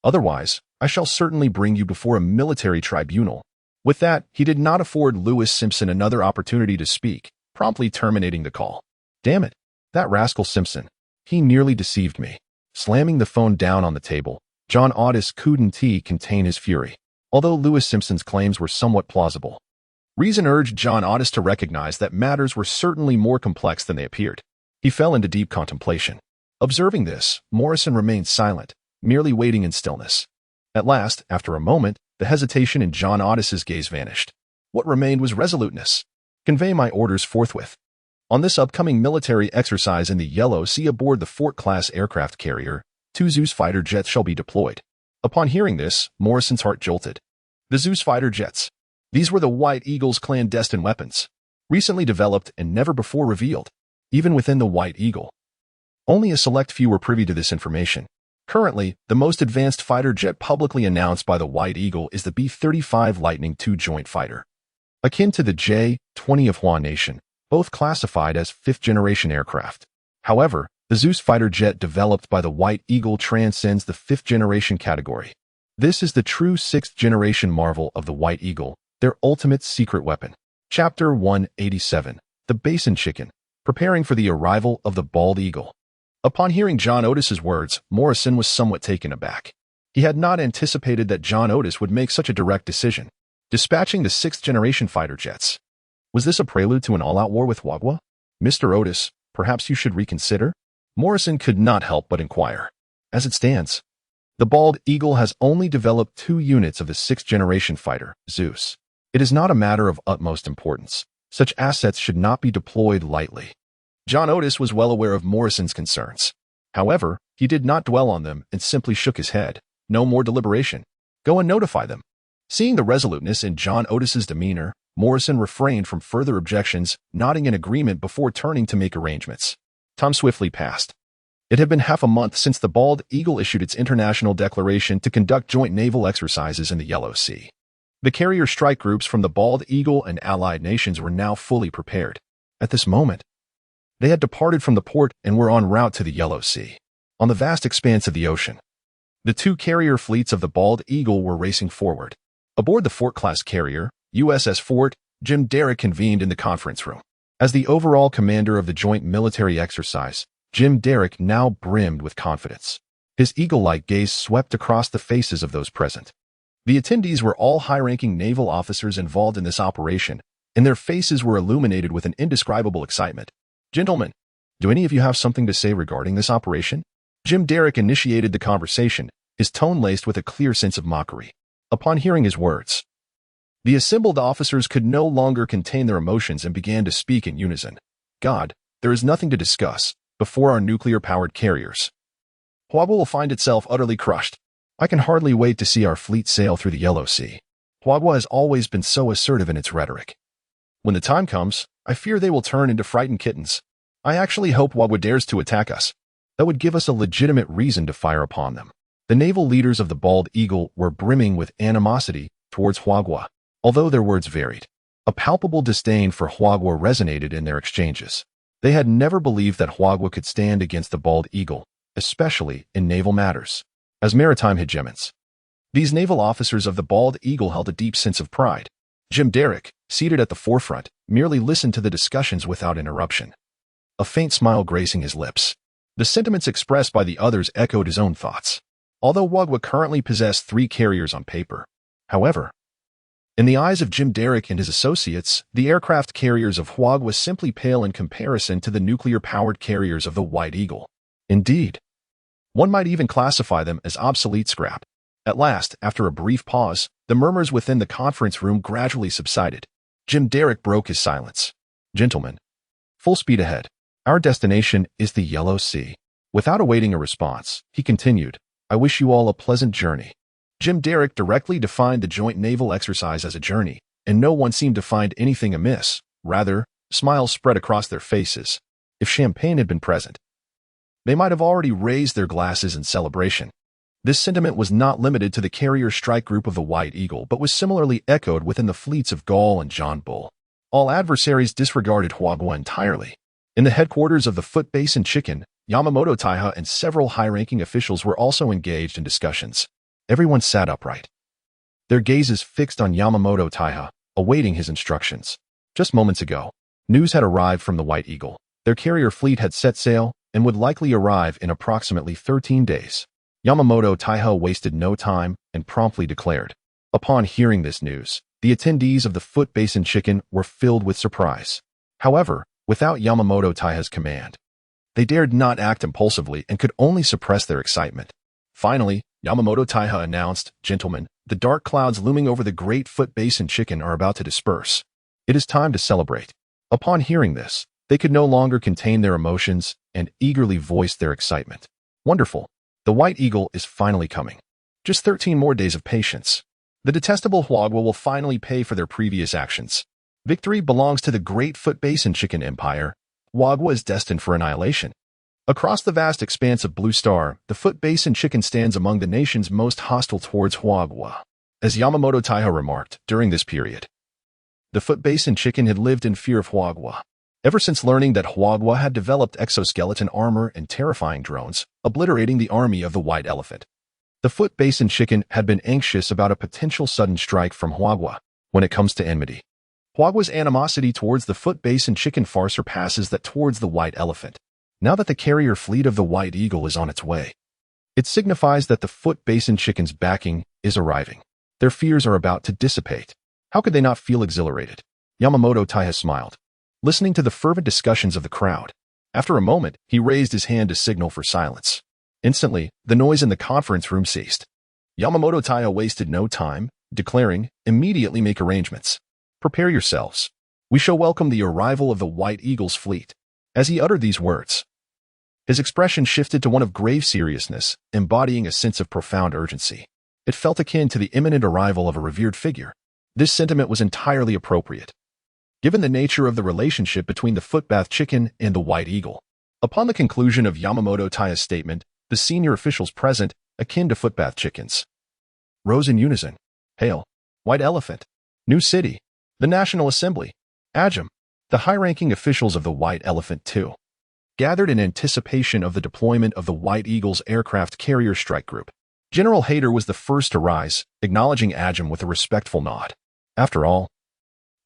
Otherwise, I shall certainly bring you before a military tribunal." With that, he did not afford Lewis Simpson another opportunity to speak, promptly terminating the call. "Damn it, that rascal Simpson. He nearly deceived me." Slamming the phone down on the table, John Otis couldn't contain his fury. Although Lewis Simpson's claims were somewhat plausible, reason urged John Otis to recognize that matters were certainly more complex than they appeared. He fell into deep contemplation. Observing this, Morrison remained silent, merely waiting in stillness. At last, after a moment, the hesitation in John Otis's gaze vanished. What remained was resoluteness. "Convey my orders forthwith. On this upcoming military exercise in the Yellow Sea aboard the Fort-class aircraft carrier, 2 Zeus fighter jets shall be deployed." Upon hearing this, Morrison's heart jolted. The Zeus fighter jets. These were the White Eagle's clandestine weapons, recently developed and never before revealed, even within the White Eagle. Only a select few were privy to this information. Currently, the most advanced fighter jet publicly announced by the White Eagle is the B-35 Lightning II joint fighter, akin to the J-20 of Hua Nation, both classified as 5th-generation aircraft. However, the Zeus fighter jet developed by the White Eagle transcends the 5th-generation category. This is the true 6th-generation marvel of the White Eagle, their ultimate secret weapon. Chapter 187, The Basin Chicken, Preparing for the Arrival of the Bald Eagle. Upon hearing John Otis's words, Morrison was somewhat taken aback. He had not anticipated that John Otis would make such a direct decision, dispatching the 6th-generation fighter jets. Was this a prelude to an all-out war with Wagwa? Mr. Otis, perhaps you should reconsider? Morrison could not help but inquire. As it stands, the Bald Eagle has only developed 2 units of the 6th-generation fighter, Zeus. It is not a matter of utmost importance. Such assets should not be deployed lightly. John Otis was well aware of Morrison's concerns. However, he did not dwell on them and simply shook his head. No more deliberation. Go and notify them. Seeing the resoluteness in John Otis's demeanor, Morrison refrained from further objections, nodding in agreement before turning to make arrangements. Time swiftly passed. It had been half a month since the Bald Eagle issued its international declaration to conduct joint naval exercises in the Yellow Sea. The carrier strike groups from the Bald Eagle and allied nations were now fully prepared. At this moment, they had departed from the port and were en route to the Yellow Sea. On the vast expanse of the ocean, the 2 carrier fleets of the Bald Eagle were racing forward. Aboard the Fort-class carrier, USS Fort, Jim Derrick convened in the conference room. As the overall commander of the joint military exercise, Jim Derrick now brimmed with confidence. His eagle-like gaze swept across the faces of those present. The attendees were all high-ranking naval officers involved in this operation, and their faces were illuminated with an indescribable excitement. Gentlemen, do any of you have something to say regarding this operation? Jim Derrick initiated the conversation, his tone laced with a clear sense of mockery. Upon hearing his words, the assembled officers could no longer contain their emotions and began to speak in unison. God, there is nothing to discuss before our nuclear-powered carriers. Hwagwa will find itself utterly crushed. I can hardly wait to see our fleet sail through the Yellow Sea. Hwagwa has always been so assertive in its rhetoric. When the time comes, I fear they will turn into frightened kittens. I actually hope Hwagwa dares to attack us. That would give us a legitimate reason to fire upon them. The naval leaders of the Bald Eagle were brimming with animosity towards Hwagwa, although their words varied. A palpable disdain for Hwagwa resonated in their exchanges. They had never believed that Hwagwa could stand against the Bald Eagle, especially in naval matters. As maritime hegemons, these naval officers of the Bald Eagle held a deep sense of pride. Jim Derrick, seated at the forefront, merely listened to the discussions without interruption, a faint smile gracing his lips. The sentiments expressed by the others echoed his own thoughts. Although Hwagwa currently possessed 3 carriers on paper, however, in the eyes of Jim Derrick and his associates, the aircraft carriers of Hwagwa simply pale in comparison to the nuclear-powered carriers of the White Eagle. Indeed, one might even classify them as obsolete scrap. At last, after a brief pause, the murmurs within the conference room gradually subsided. Jim Derrick broke his silence. Gentlemen, full speed ahead. Our destination is the Yellow Sea. Without awaiting a response, he continued, I wish you all a pleasant journey. Jim Derrick directly defined the joint naval exercise as a journey, and no one seemed to find anything amiss. Rather, smiles spread across their faces. If champagne had been present, they might have already raised their glasses in celebration. This sentiment was not limited to the carrier strike group of the White Eagle, but was similarly echoed within the fleets of Gaul and John Bull. All adversaries disregarded Hwagwa entirely. In the headquarters of the Foot Base in Chicken, Yamamoto Taiha and several high-ranking officials were also engaged in discussions. Everyone sat upright, their gazes fixed on Yamamoto Taiha, awaiting his instructions. Just moments ago, news had arrived from the White Eagle. Their carrier fleet had set sail and would likely arrive in approximately 13 days. Yamamoto Taiha wasted no time and promptly declared. Upon hearing this news, the attendees of the Foot Base in Chicken were filled with surprise. However, without Yamamoto Taiha's command, they dared not act impulsively and could only suppress their excitement. Finally, Yamamoto Taiha announced, Gentlemen, the dark clouds looming over the great Foot Base in Chicken are about to disperse. It is time to celebrate. Upon hearing this, they could no longer contain their emotions and eagerly voiced their excitement. Wonderful. The White Eagle is finally coming. Just 13 more days of patience. The detestable Hwagwa will finally pay for their previous actions. Victory belongs to the great Foot Base in Chicken Empire. Hwagwa is destined for annihilation. Across the vast expanse of Blue Star, the Foot Base in Chicken stands among the nations most hostile towards Hwagwa. As Yamamoto Taiha remarked, during this period, the Foot Base in Chicken had lived in fear of Hwagwa. Ever since learning that Hwagwa had developed exoskeleton armor and terrifying drones, obliterating the army of the White Elephant, the Foot Base in Chicken had been anxious about a potential sudden strike from Hwagwa. When it comes to enmity, Hwagwa's animosity towards the Foot Base in Chicken far surpasses that towards the White Elephant. now that the carrier fleet of the White Eagle is on its way. It signifies that the Foot Basin Chicken's backing is arriving. Their fears are about to dissipate. How could they not feel exhilarated? Yamamoto Taiha smiled, listening to the fervent discussions of the crowd. After a moment, he raised his hand to signal for silence. Instantly, the noise in the conference room ceased. Yamamoto Taiha wasted no time, declaring, "Immediately make arrangements. Prepare yourselves. We shall welcome the arrival of the White Eagle's fleet." As he uttered these words, his expression shifted to one of grave seriousness, embodying a sense of profound urgency. It felt akin to the imminent arrival of a revered figure. This sentiment was entirely appropriate, given the nature of the relationship between the Footbath Chicken and the White Eagle. Upon the conclusion of Yamamoto Taiha's statement, the senior officials present, akin to Footbath Chickens, rose in unison. Hail, White Elephant, New City, the National Assembly, Ajam. The high-ranking officials of the White Elephant too gathered in anticipation of the deployment of the White Eagle's aircraft carrier strike group. General Hayter was the first to rise, acknowledging Ajam with a respectful nod. After all,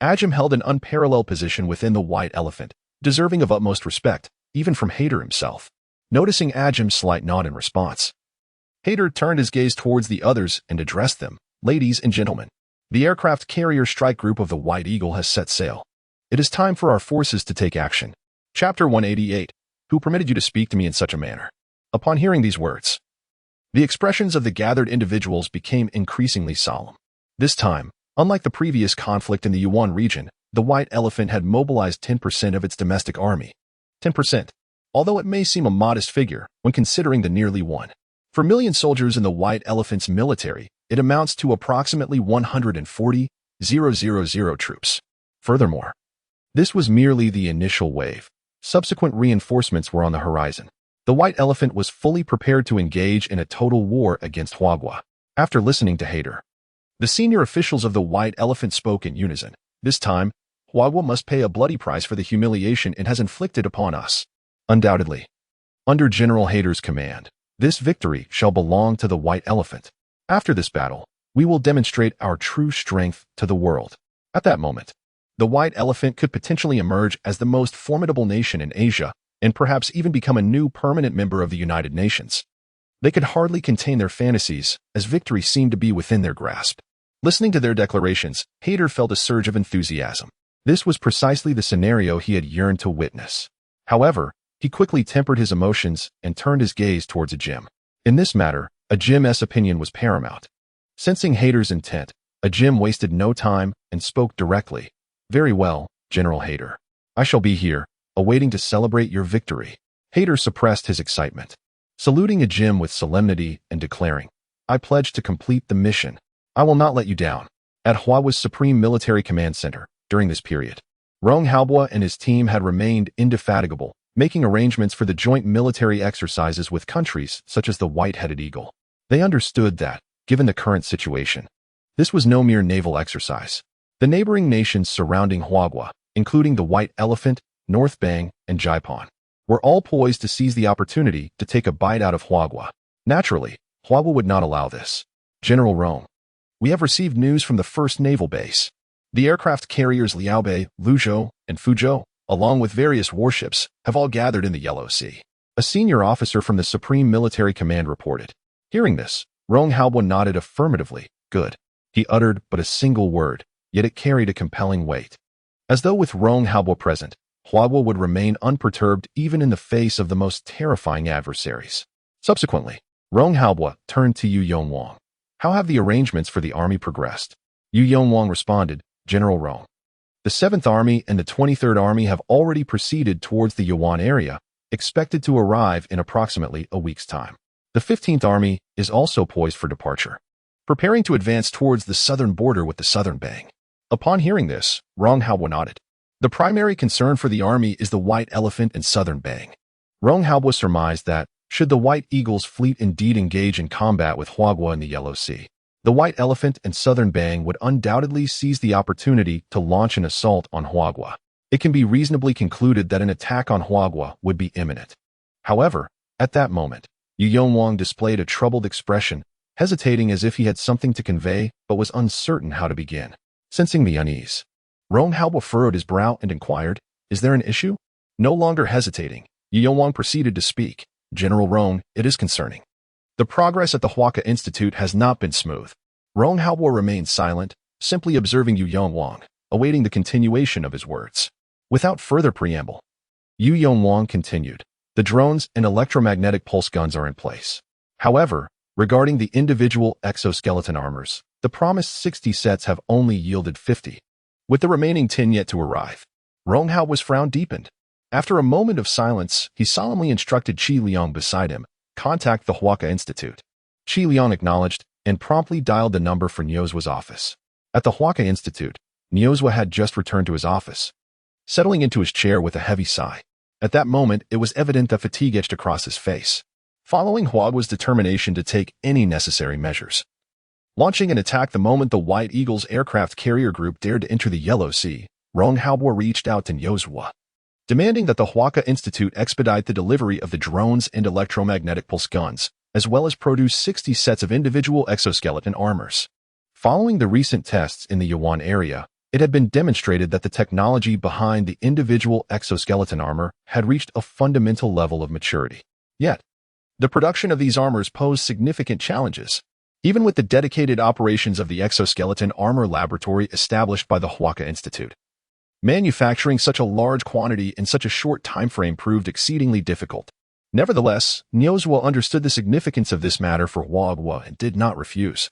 Ajam held an unparalleled position within the White Elephant, deserving of utmost respect, even from Hayter himself. Noticing Ajam's slight nod in response, Hayter turned his gaze towards the others and addressed them. "Ladies and gentlemen, the aircraft carrier strike group of the White Eagle has set sail. It is time for our forces to take action." Chapter 188. Who permitted you to speak to me in such a manner? Upon hearing these words, the expressions of the gathered individuals became increasingly solemn. This time, unlike the previous conflict in the Yuan region, the White Elephant had mobilized 10% of its domestic army. 10%, although it may seem a modest figure when considering the nearly 1 million soldiers in the White Elephant's military, it amounts to approximately 140,000 troops. Furthermore, this was merely the initial wave. Subsequent reinforcements were on the horizon. The White Elephant was fully prepared to engage in a total war against Huagua. After listening to Hayter, the senior officials of the White Elephant spoke in unison. This time, Huagua must pay a bloody price for the humiliation it has inflicted upon us. Undoubtedly, under General Hayter's command, this victory shall belong to the White Elephant. After this battle, we will demonstrate our true strength to the world. At that moment, the White Elephant could potentially emerge as the most formidable nation in Asia and perhaps even become a new permanent member of the United Nations. They could hardly contain their fantasies, as victory seemed to be within their grasp. Listening to their declarations, Hayter felt a surge of enthusiasm. This was precisely the scenario he had yearned to witness. However, he quickly tempered his emotions and turned his gaze towards Ajim. In this matter, Ajim's opinion was paramount. Sensing Hayter's intent, Ajim wasted no time and spoke directly. "Very well, General Hayter. I shall be here, awaiting to celebrate your victory." Hayter suppressed his excitement, saluting Ajim with solemnity and declaring, "I pledge to complete the mission. I will not let you down." At Huawa's Supreme Military Command Center, during this period, Rong Haobua and his team had remained indefatigable, making arrangements for the joint military exercises with countries such as the White-Headed Eagle. They understood that, given the current situation, this was no mere naval exercise. The neighboring nations surrounding Huagua, including the White Elephant, North Bang, and Jaipon, were all poised to seize the opportunity to take a bite out of Huagua. Naturally, Huagua would not allow this. "General Rong, we have received news from the first naval base. The aircraft carriers Liaobei, Luzhou, and Fuzhou, along with various warships, have all gathered in the Yellow Sea." A senior officer from the Supreme Military Command reported. Hearing this, Rong Haobua nodded affirmatively. "Good." He uttered but a single word, yet it carried a compelling weight. As though with Rong Haobua present, Huagua would remain unperturbed even in the face of the most terrifying adversaries. Subsequently, Rong Haobua turned to Yu Yonwang. "How have the arrangements for the army progressed?" Yu Yonwang responded, "General Rong, the 7th Army and the 23rd Army have already proceeded towards the Yuan area, expected to arrive in approximately a week's time. The 15th Army is also poised for departure, preparing to advance towards the southern border with the Southern Bang." Upon hearing this, Rong Haobua nodded. The primary concern for the army is the White Elephant and Southern Bang. Rong Haobua surmised that, should the White Eagle's fleet indeed engage in combat with Huagua in the Yellow Sea, the White Elephant and Southern Bang would undoubtedly seize the opportunity to launch an assault on Huagua. It can be reasonably concluded that an attack on Huagua would be imminent. However, at that moment, Yu Yonwang displayed a troubled expression, hesitating as if he had something to convey but was uncertain how to begin. Sensing the unease, Rong Haobua furrowed his brow and inquired, "Is there an issue?" No longer hesitating, Yu Yonwang proceeded to speak. General Rong, it is concerning. The progress at the Huaca Institute has not been smooth. Rong Haobo remained silent, simply observing Yu Yonwang, awaiting the continuation of his words. Without further preamble, Yu Yonwang continued. The drones and electromagnetic pulse guns are in place. However, regarding the individual exoskeleton armors, the promised 60 sets have only yielded 50, with the remaining 10 yet to arrive. Rong Haobo's frown deepened. After a moment of silence, he solemnly instructed Qi Liang beside him, contact the Huaca Institute. Qi Liang acknowledged and promptly dialed the number for Niozwa's office. At the Huaca Institute, Niozwa had just returned to his office, settling into his chair with a heavy sigh. At that moment, it was evident that fatigue etched across his face, following Huagua's determination to take any necessary measures. Launching an attack the moment the White Eagle's aircraft carrier group dared to enter the Yellow Sea, Rong Haobo reached out to Niozwa, demanding that the Huaca Institute expedite the delivery of the drones and electromagnetic pulse guns, as well as produce 60 sets of individual exoskeleton armors. Following the recent tests in the Yuan area, it had been demonstrated that the technology behind the individual exoskeleton armor had reached a fundamental level of maturity. Yet, the production of these armors posed significant challenges. Even with the dedicated operations of the exoskeleton armor laboratory established by the Huaca Institute, manufacturing such a large quantity in such a short time frame proved exceedingly difficult. Nevertheless, Niozwa understood the significance of this matter for Huagua and did not refuse,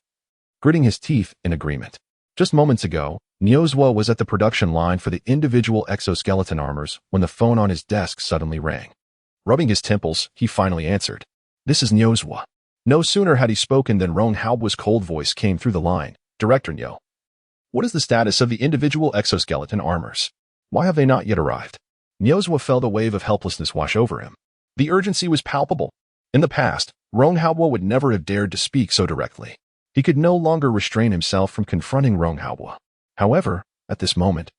gritting his teeth in agreement. Just moments ago, Niozwa was at the production line for the individual exoskeleton armors when the phone on his desk suddenly rang. Rubbing his temples, he finally answered. This is Niozwa. No sooner had he spoken than Rong Haobo's cold voice came through the line. Director Nyo. What is the status of the individual exoskeleton armors? Why have they not yet arrived? Niozwa felt a wave of helplessness wash over him. The urgency was palpable. In the past, Rong Haobo would never have dared to speak so directly. He could no longer restrain himself from confronting Rong Haobo. However, at this moment,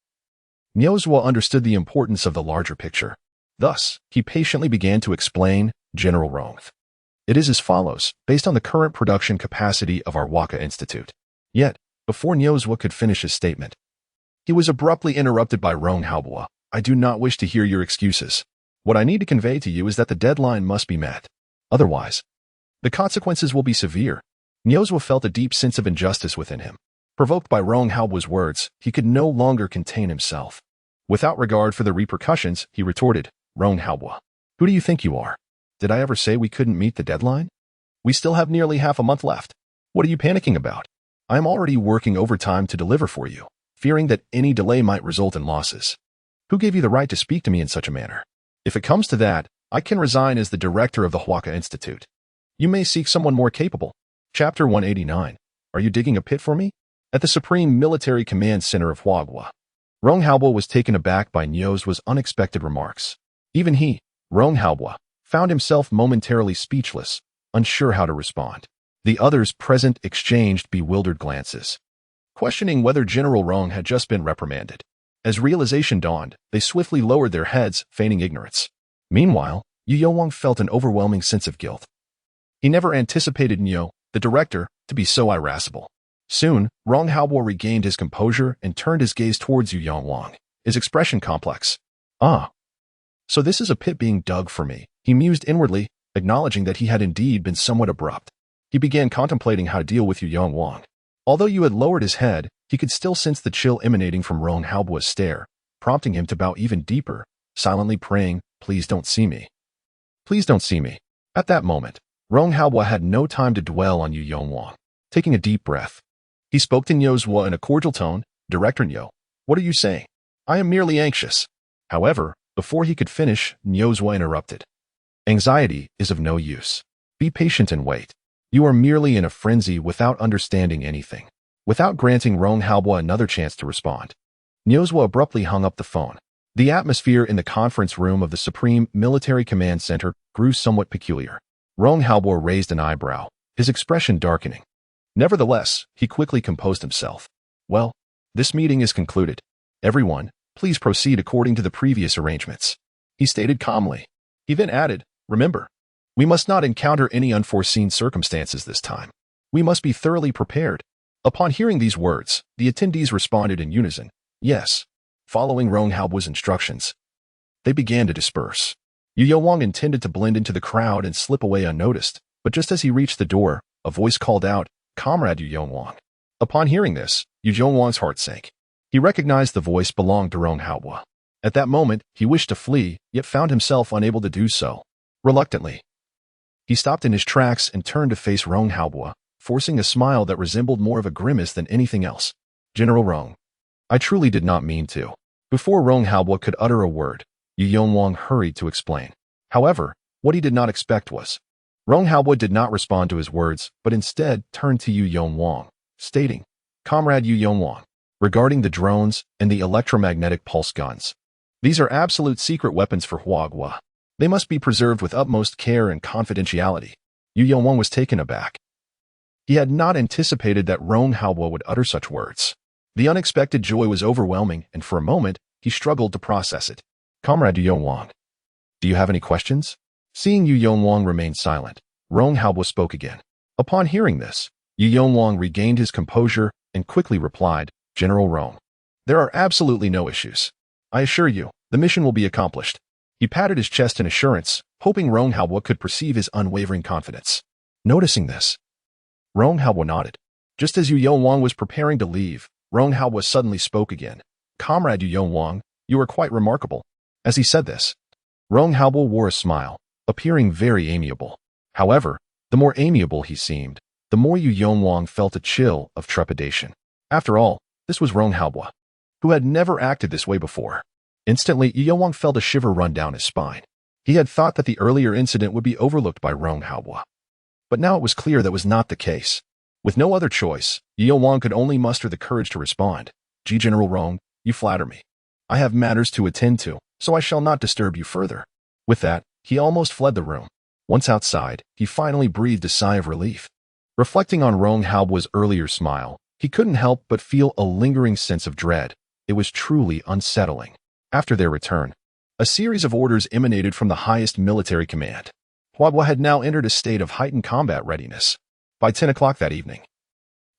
Niozwa understood the importance of the larger picture. Thus, he patiently began to explain, General Rong. It is as follows, based on the current production capacity of our Huaca Institute. Yet, before Niozwa could finish his statement, he was abruptly interrupted by Rong Haobo. I do not wish to hear your excuses. What I need to convey to you is that the deadline must be met. Otherwise, the consequences will be severe. Niozwa felt a deep sense of injustice within him. Provoked by Rong Haobo's words, he could no longer contain himself. Without regard for the repercussions, he retorted, Rong Haobo, who do you think you are? Did I ever say we couldn't meet the deadline? We still have nearly half a month left. What are you panicking about? I am already working overtime to deliver for you, fearing that any delay might result in losses. Who gave you the right to speak to me in such a manner? If it comes to that, I can resign as the director of the Huaca Institute. You may seek someone more capable. Chapter 189. Are you digging a pit for me? At the Supreme Military Command Center of Huagua, Rong Haobo was taken aback by Niozwa's unexpected remarks. Even he, Rong Haobo, found himself momentarily speechless, unsure how to respond. The others present exchanged bewildered glances, questioning whether General Rong had just been reprimanded. As realization dawned, they swiftly lowered their heads, feigning ignorance. Meanwhile, Yu Yonwang felt an overwhelming sense of guilt. He never anticipated Nyo, the director, to be so irascible. Soon, Rong Haobo regained his composure and turned his gaze towards Yu Yonwang, his expression complex. Ah. So this is a pit being dug for me, he mused inwardly, acknowledging that he had indeed been somewhat abrupt. He began contemplating how to deal with Yu Yonwang. Although Yu had lowered his head, he could still sense the chill emanating from Rong Haobo's stare, prompting him to bow even deeper, silently praying, please don't see me. Please don't see me. At that moment, Rong Haobo had no time to dwell on Yu Yonwang. Taking a deep breath, he spoke to Niozwa in a cordial tone, Director Nyo, what are you saying? I am merely anxious. However, before he could finish, Niozwa interrupted. Anxiety is of no use. Be patient and wait. You are merely in a frenzy without understanding anything. Without granting Rong Haobo another chance to respond, Niozwa abruptly hung up the phone. The atmosphere in the conference room of the Supreme Military Command Center grew somewhat peculiar. Rong Haobo raised an eyebrow, his expression darkening. Nevertheless, he quickly composed himself. Well, this meeting is concluded. Everyone, please proceed according to the previous arrangements, he stated calmly. He then added, remember, we must not encounter any unforeseen circumstances this time. We must be thoroughly prepared. Upon hearing these words, the attendees responded in unison, yes. Following Rong Haobo's instructions, they began to disperse. Yu Wang intended to blend into the crowd and slip away unnoticed, but just as he reached the door, a voice called out, "Comrade Yu Wang." Upon hearing this, Yu Wang's heart sank. He recognized the voice belonged to Rong Haobo. At that moment, he wished to flee, yet found himself unable to do so. Reluctantly, he stopped in his tracks and turned to face Rong Haobo, forcing a smile that resembled more of a grimace than anything else. "General Rong, I truly did not mean to." Before Rong Haobo could utter a word, Yu Wang hurried to explain. However, what he did not expect was, Rong Haobo did not respond to his words, but instead turned to Yu Wang, stating, "Comrade Yu Wang, regarding the drones and the electromagnetic pulse guns. These are absolute secret weapons for Huagua. They must be preserved with utmost care and confidentiality." Yu Wang was taken aback. He had not anticipated that Rong Haobo would utter such words. The unexpected joy was overwhelming, and for a moment, he struggled to process it. "Comrade Yu Wang, do you have any questions?" Seeing Yu Wang remain silent, Rong Haobo spoke again. Upon hearing this, Yu Wang regained his composure and quickly replied, "General Rong, there are absolutely no issues. I assure you, the mission will be accomplished." He patted his chest in assurance, hoping Rong Haobo could perceive his unwavering confidence. Noticing this, Rong Haobo nodded. Just as Yu Wang was preparing to leave, Rong Haobo suddenly spoke again. "Comrade Yu Wang, you are quite remarkable." As he said this, Rong Haobo wore a smile, appearing very amiable. However, the more amiable he seemed, the more Yu Wang felt a chill of trepidation. After all, this was Rong Haobo, who had never acted this way before. Instantly, Yu Wang felt a shiver run down his spine. He had thought that the earlier incident would be overlooked by Rong Haobo. But now it was clear that was not the case. With no other choice, Yu Wang could only muster the courage to respond. "Gee, General Rong, you flatter me. I have matters to attend to, so I shall not disturb you further." With that, he almost fled the room. Once outside, he finally breathed a sigh of relief. Reflecting on Rong Haobo's earlier smile, he couldn't help but feel a lingering sense of dread. It was truly unsettling. After their return, a series of orders emanated from the highest military command. Huagua had now entered a state of heightened combat readiness. By 10 o'clock that evening,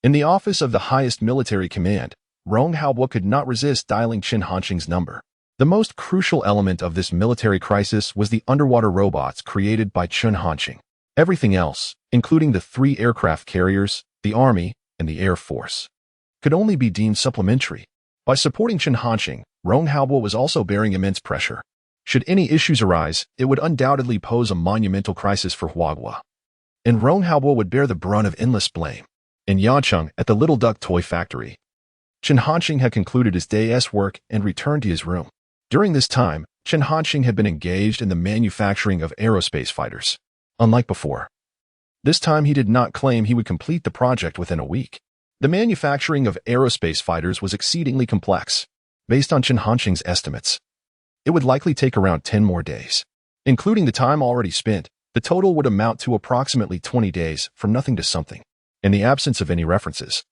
in the office of the highest military command, Rong Haobo could not resist dialing Chen Hanqing's number. The most crucial element of this military crisis was the underwater robots created by Chen Hanqing. Everything else, including the 3 aircraft carriers, the Army, and the Air Force, could only be deemed supplementary. By supporting Chen Hanqing, Rong Haobo was also bearing immense pressure. Should any issues arise, it would undoubtedly pose a monumental crisis for Huagua. And Rong Haobo would bear the brunt of endless blame. In Yancheng, at the Little Duck Toy Factory, Chen Hanqing had concluded his day's work and returned to his room. During this time, Chen Hanqing had been engaged in the manufacturing of aerospace fighters. Unlike before, this time he did not claim he would complete the project within a week. The manufacturing of aerospace fighters was exceedingly complex. Based on Chen Hanqing's estimates, it would likely take around 10 more days. Including the time already spent, the total would amount to approximately 20 days from nothing to something. In the absence of any references,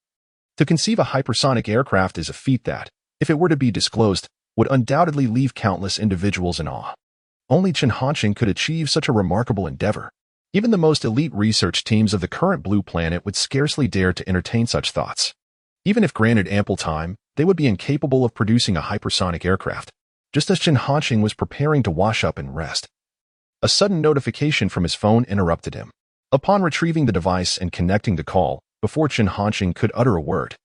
to conceive a hypersonic aircraft is a feat that, if it were to be disclosed, would undoubtedly leave countless individuals in awe. Only Chen Hanqing could achieve such a remarkable endeavor. Even the most elite research teams of the current Blue Planet would scarcely dare to entertain such thoughts. Even if granted ample time, they would be incapable of producing a hypersonic aircraft. Just as Chen Hanqing was preparing to wash up and rest, a sudden notification from his phone interrupted him. Upon retrieving the device and connecting the call, before Chen Hanqing could utter a word,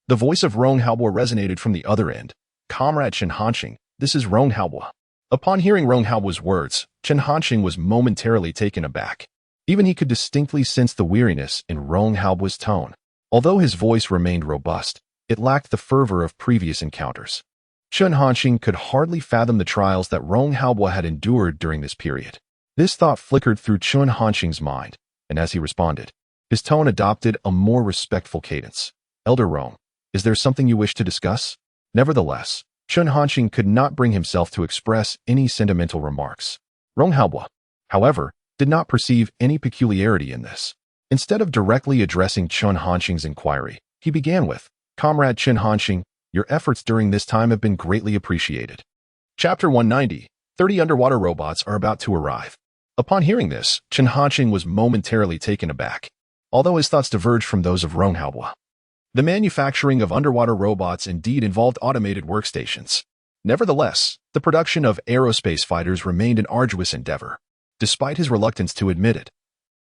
the voice of Rong Haobo resonated from the other end. "Comrade Chen Hanqing, this is Rong Haobo." Upon hearing Rong Haobo's words, Chen Hanqing was momentarily taken aback. Even he could distinctly sense the weariness in Rong Haobo's tone. Although his voice remained robust, it lacked the fervor of previous encounters. Chen Hanqing could hardly fathom the trials that Rong Haobo had endured during this period. This thought flickered through Chen Hanqing's mind, and as he responded, his tone adopted a more respectful cadence. "Elder Rong, is there something you wish to discuss?" Nevertheless, Chen Hanqing could not bring himself to express any sentimental remarks. Rong Haobo, however, did not perceive any peculiarity in this. Instead of directly addressing Chen Hanqing's inquiry, he began with, "Comrade Chen Hanqing, your efforts during this time have been greatly appreciated." Chapter 190, 30 underwater robots are about to arrive. Upon hearing this, Chen Hanqing was momentarily taken aback, although his thoughts diverged from those of Rong Haobo. The manufacturing of underwater robots indeed involved automated workstations. Nevertheless, the production of aerospace fighters remained an arduous endeavor, despite his reluctance to admit it.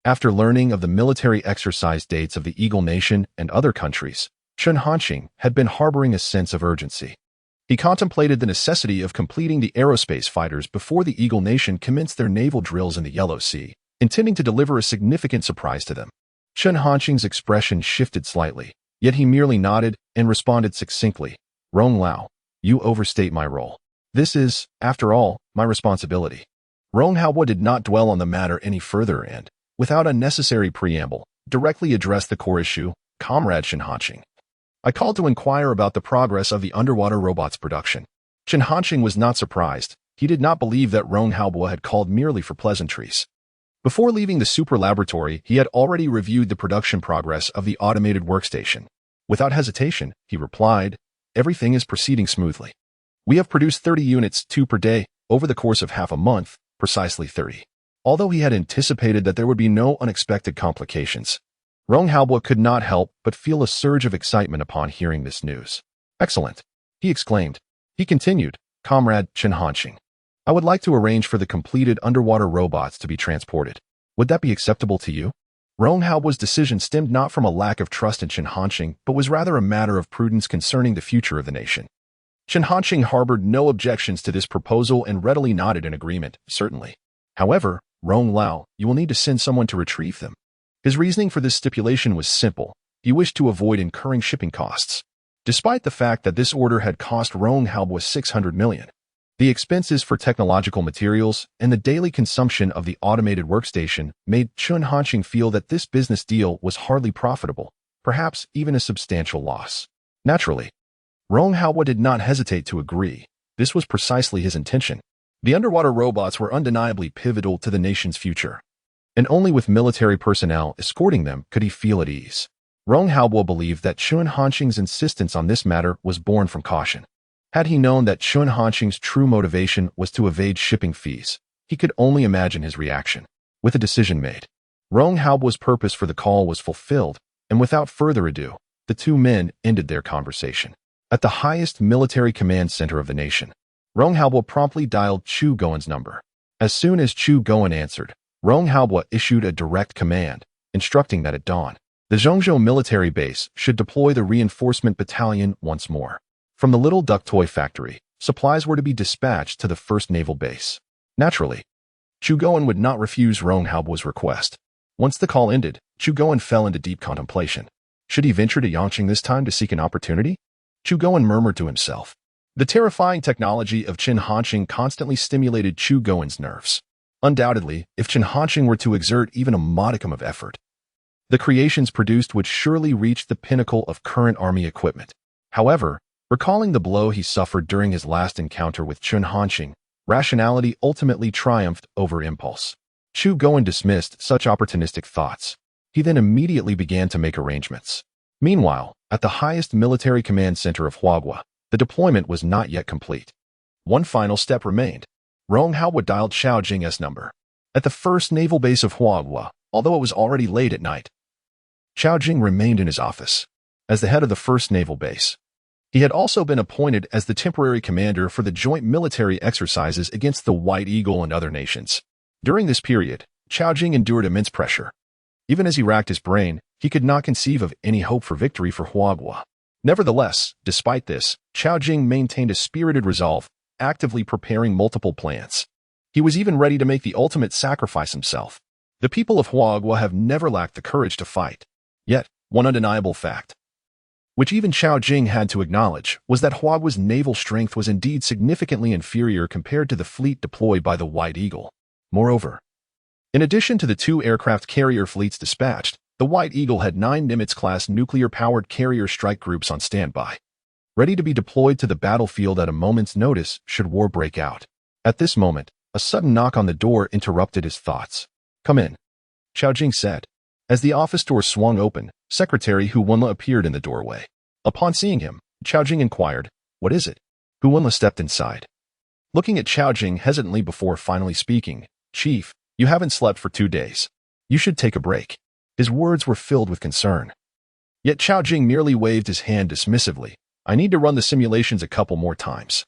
After learning of the military exercise dates of the Eagle Nation and other countries, Chun Hanqing had been harboring a sense of urgency. He contemplated the necessity of completing the aerospace fighters before the Eagle Nation commenced their naval drills in the Yellow Sea, intending to deliver a significant surprise to them. Chun Hanqing's expression shifted slightly, yet he merely nodded and responded succinctly, "Rong Lao, you overstate my role. This is, after all, my responsibility." Rong Haobo did not dwell on the matter any further and, without unnecessary preamble, directly addressed the core issue, "Comrade Chun Hanqing, I called to inquire about the progress of the underwater robots production." Chun Hanqing was not surprised. He did not believe that Rong Haobo had called merely for pleasantries. Before leaving the super laboratory, he had already reviewed the production progress of the automated workstation. Without hesitation, he replied, "Everything is proceeding smoothly. We have produced 30 units, 2 per day, over the course of half a month, precisely 30. Although he had anticipated that there would be no unexpected complications, Rong Haobo could not help but feel a surge of excitement upon hearing this news. "Excellent," he exclaimed. He continued, "Comrade Chun Hanqing, I would like to arrange for the completed underwater robots to be transported. Would that be acceptable to you?" Rong Haobo's decision stemmed not from a lack of trust in Chun Hanqing, but was rather a matter of prudence concerning the future of the nation. Chun Hanqing harbored no objections to this proposal and readily nodded in agreement, "Certainly. However, Rong Lao, you will need to send someone to retrieve them." His reasoning for this stipulation was simple. He wished to avoid incurring shipping costs. Despite the fact that this order had cost Rong Haobo 600 million, the expenses for technological materials and the daily consumption of the automated workstation made Chun Hanqing feel that this business deal was hardly profitable, perhaps even a substantial loss. Naturally, Rong Haobo did not hesitate to agree. This was precisely his intention. The underwater robots were undeniably pivotal to the nation's future, and only with military personnel escorting them could he feel at ease. Rong Haobo believed that Chun Hanqing's insistence on this matter was born from caution. Had he known that Chun Hanqing's true motivation was to evade shipping fees, he could only imagine his reaction. With a decision made, Rong Haobo's purpose for the call was fulfilled, and without further ado, the two men ended their conversation. At the highest military command center of the nation, Rong Haobo promptly dialed Chu Goen's number. As soon as Chu Goen answered, Rong Haobo issued a direct command, instructing that at dawn, the Zhongzhou military base should deploy the reinforcement battalion once more. From the little duck toy factory, supplies were to be dispatched to the first naval base. Naturally, Chu Goen would not refuse Rong Haobo's request. Once the call ended, Chu Goen fell into deep contemplation. Should he venture to Yangqing this time to seek an opportunity? Chu Goen murmured to himself. The terrifying technology of Chun Hanqing constantly stimulated Chu Goen's nerves. Undoubtedly, if Chun Hanqing were to exert even a modicum of effort, the creations produced would surely reach the pinnacle of current army equipment. However, recalling the blow he suffered during his last encounter with Chun Hanqing, rationality ultimately triumphed over impulse. Chu Goen dismissed such opportunistic thoughts. He then immediately began to make arrangements. Meanwhile, at the highest military command center of Huagua, the deployment was not yet complete. One final step remained. Rong Haobo dialed Xiao Jing's number. At the first naval base of Huagua, although it was already late at night, Xiao Jing remained in his office. As the head of the first naval base, he had also been appointed as the temporary commander for the joint military exercises against the White Eagle and other nations. During this period, Xiao Jing endured immense pressure. Even as he racked his brain, he could not conceive of any hope for victory for Huagua. Nevertheless, despite this, Xiao Jing maintained a spirited resolve, actively preparing multiple plans. He was even ready to make the ultimate sacrifice himself. The people of Huagua have never lacked the courage to fight. Yet, one undeniable fact, which even Xiao Jing had to acknowledge, was that Huagua's naval strength was indeed significantly inferior compared to the fleet deployed by the White Eagle. Moreover, in addition to the 2 aircraft carrier fleets dispatched, the White Eagle had 9 Nimitz-class nuclear-powered carrier strike groups on standby, ready to be deployed to the battlefield at a moment's notice should war break out. At this moment, a sudden knock on the door interrupted his thoughts. "Come in," Xiao Jing said. As the office door swung open, Secretary Hu Wenla appeared in the doorway. Upon seeing him, Xiao Jing inquired, "What is it?" Hu Wenla stepped inside, looking at Xiao Jing hesitantly before finally speaking. "Chief, you haven't slept for 2 days. You should take a break." His words were filled with concern. Yet Xiao Jing merely waved his hand dismissively. "I need to run the simulations a couple more times.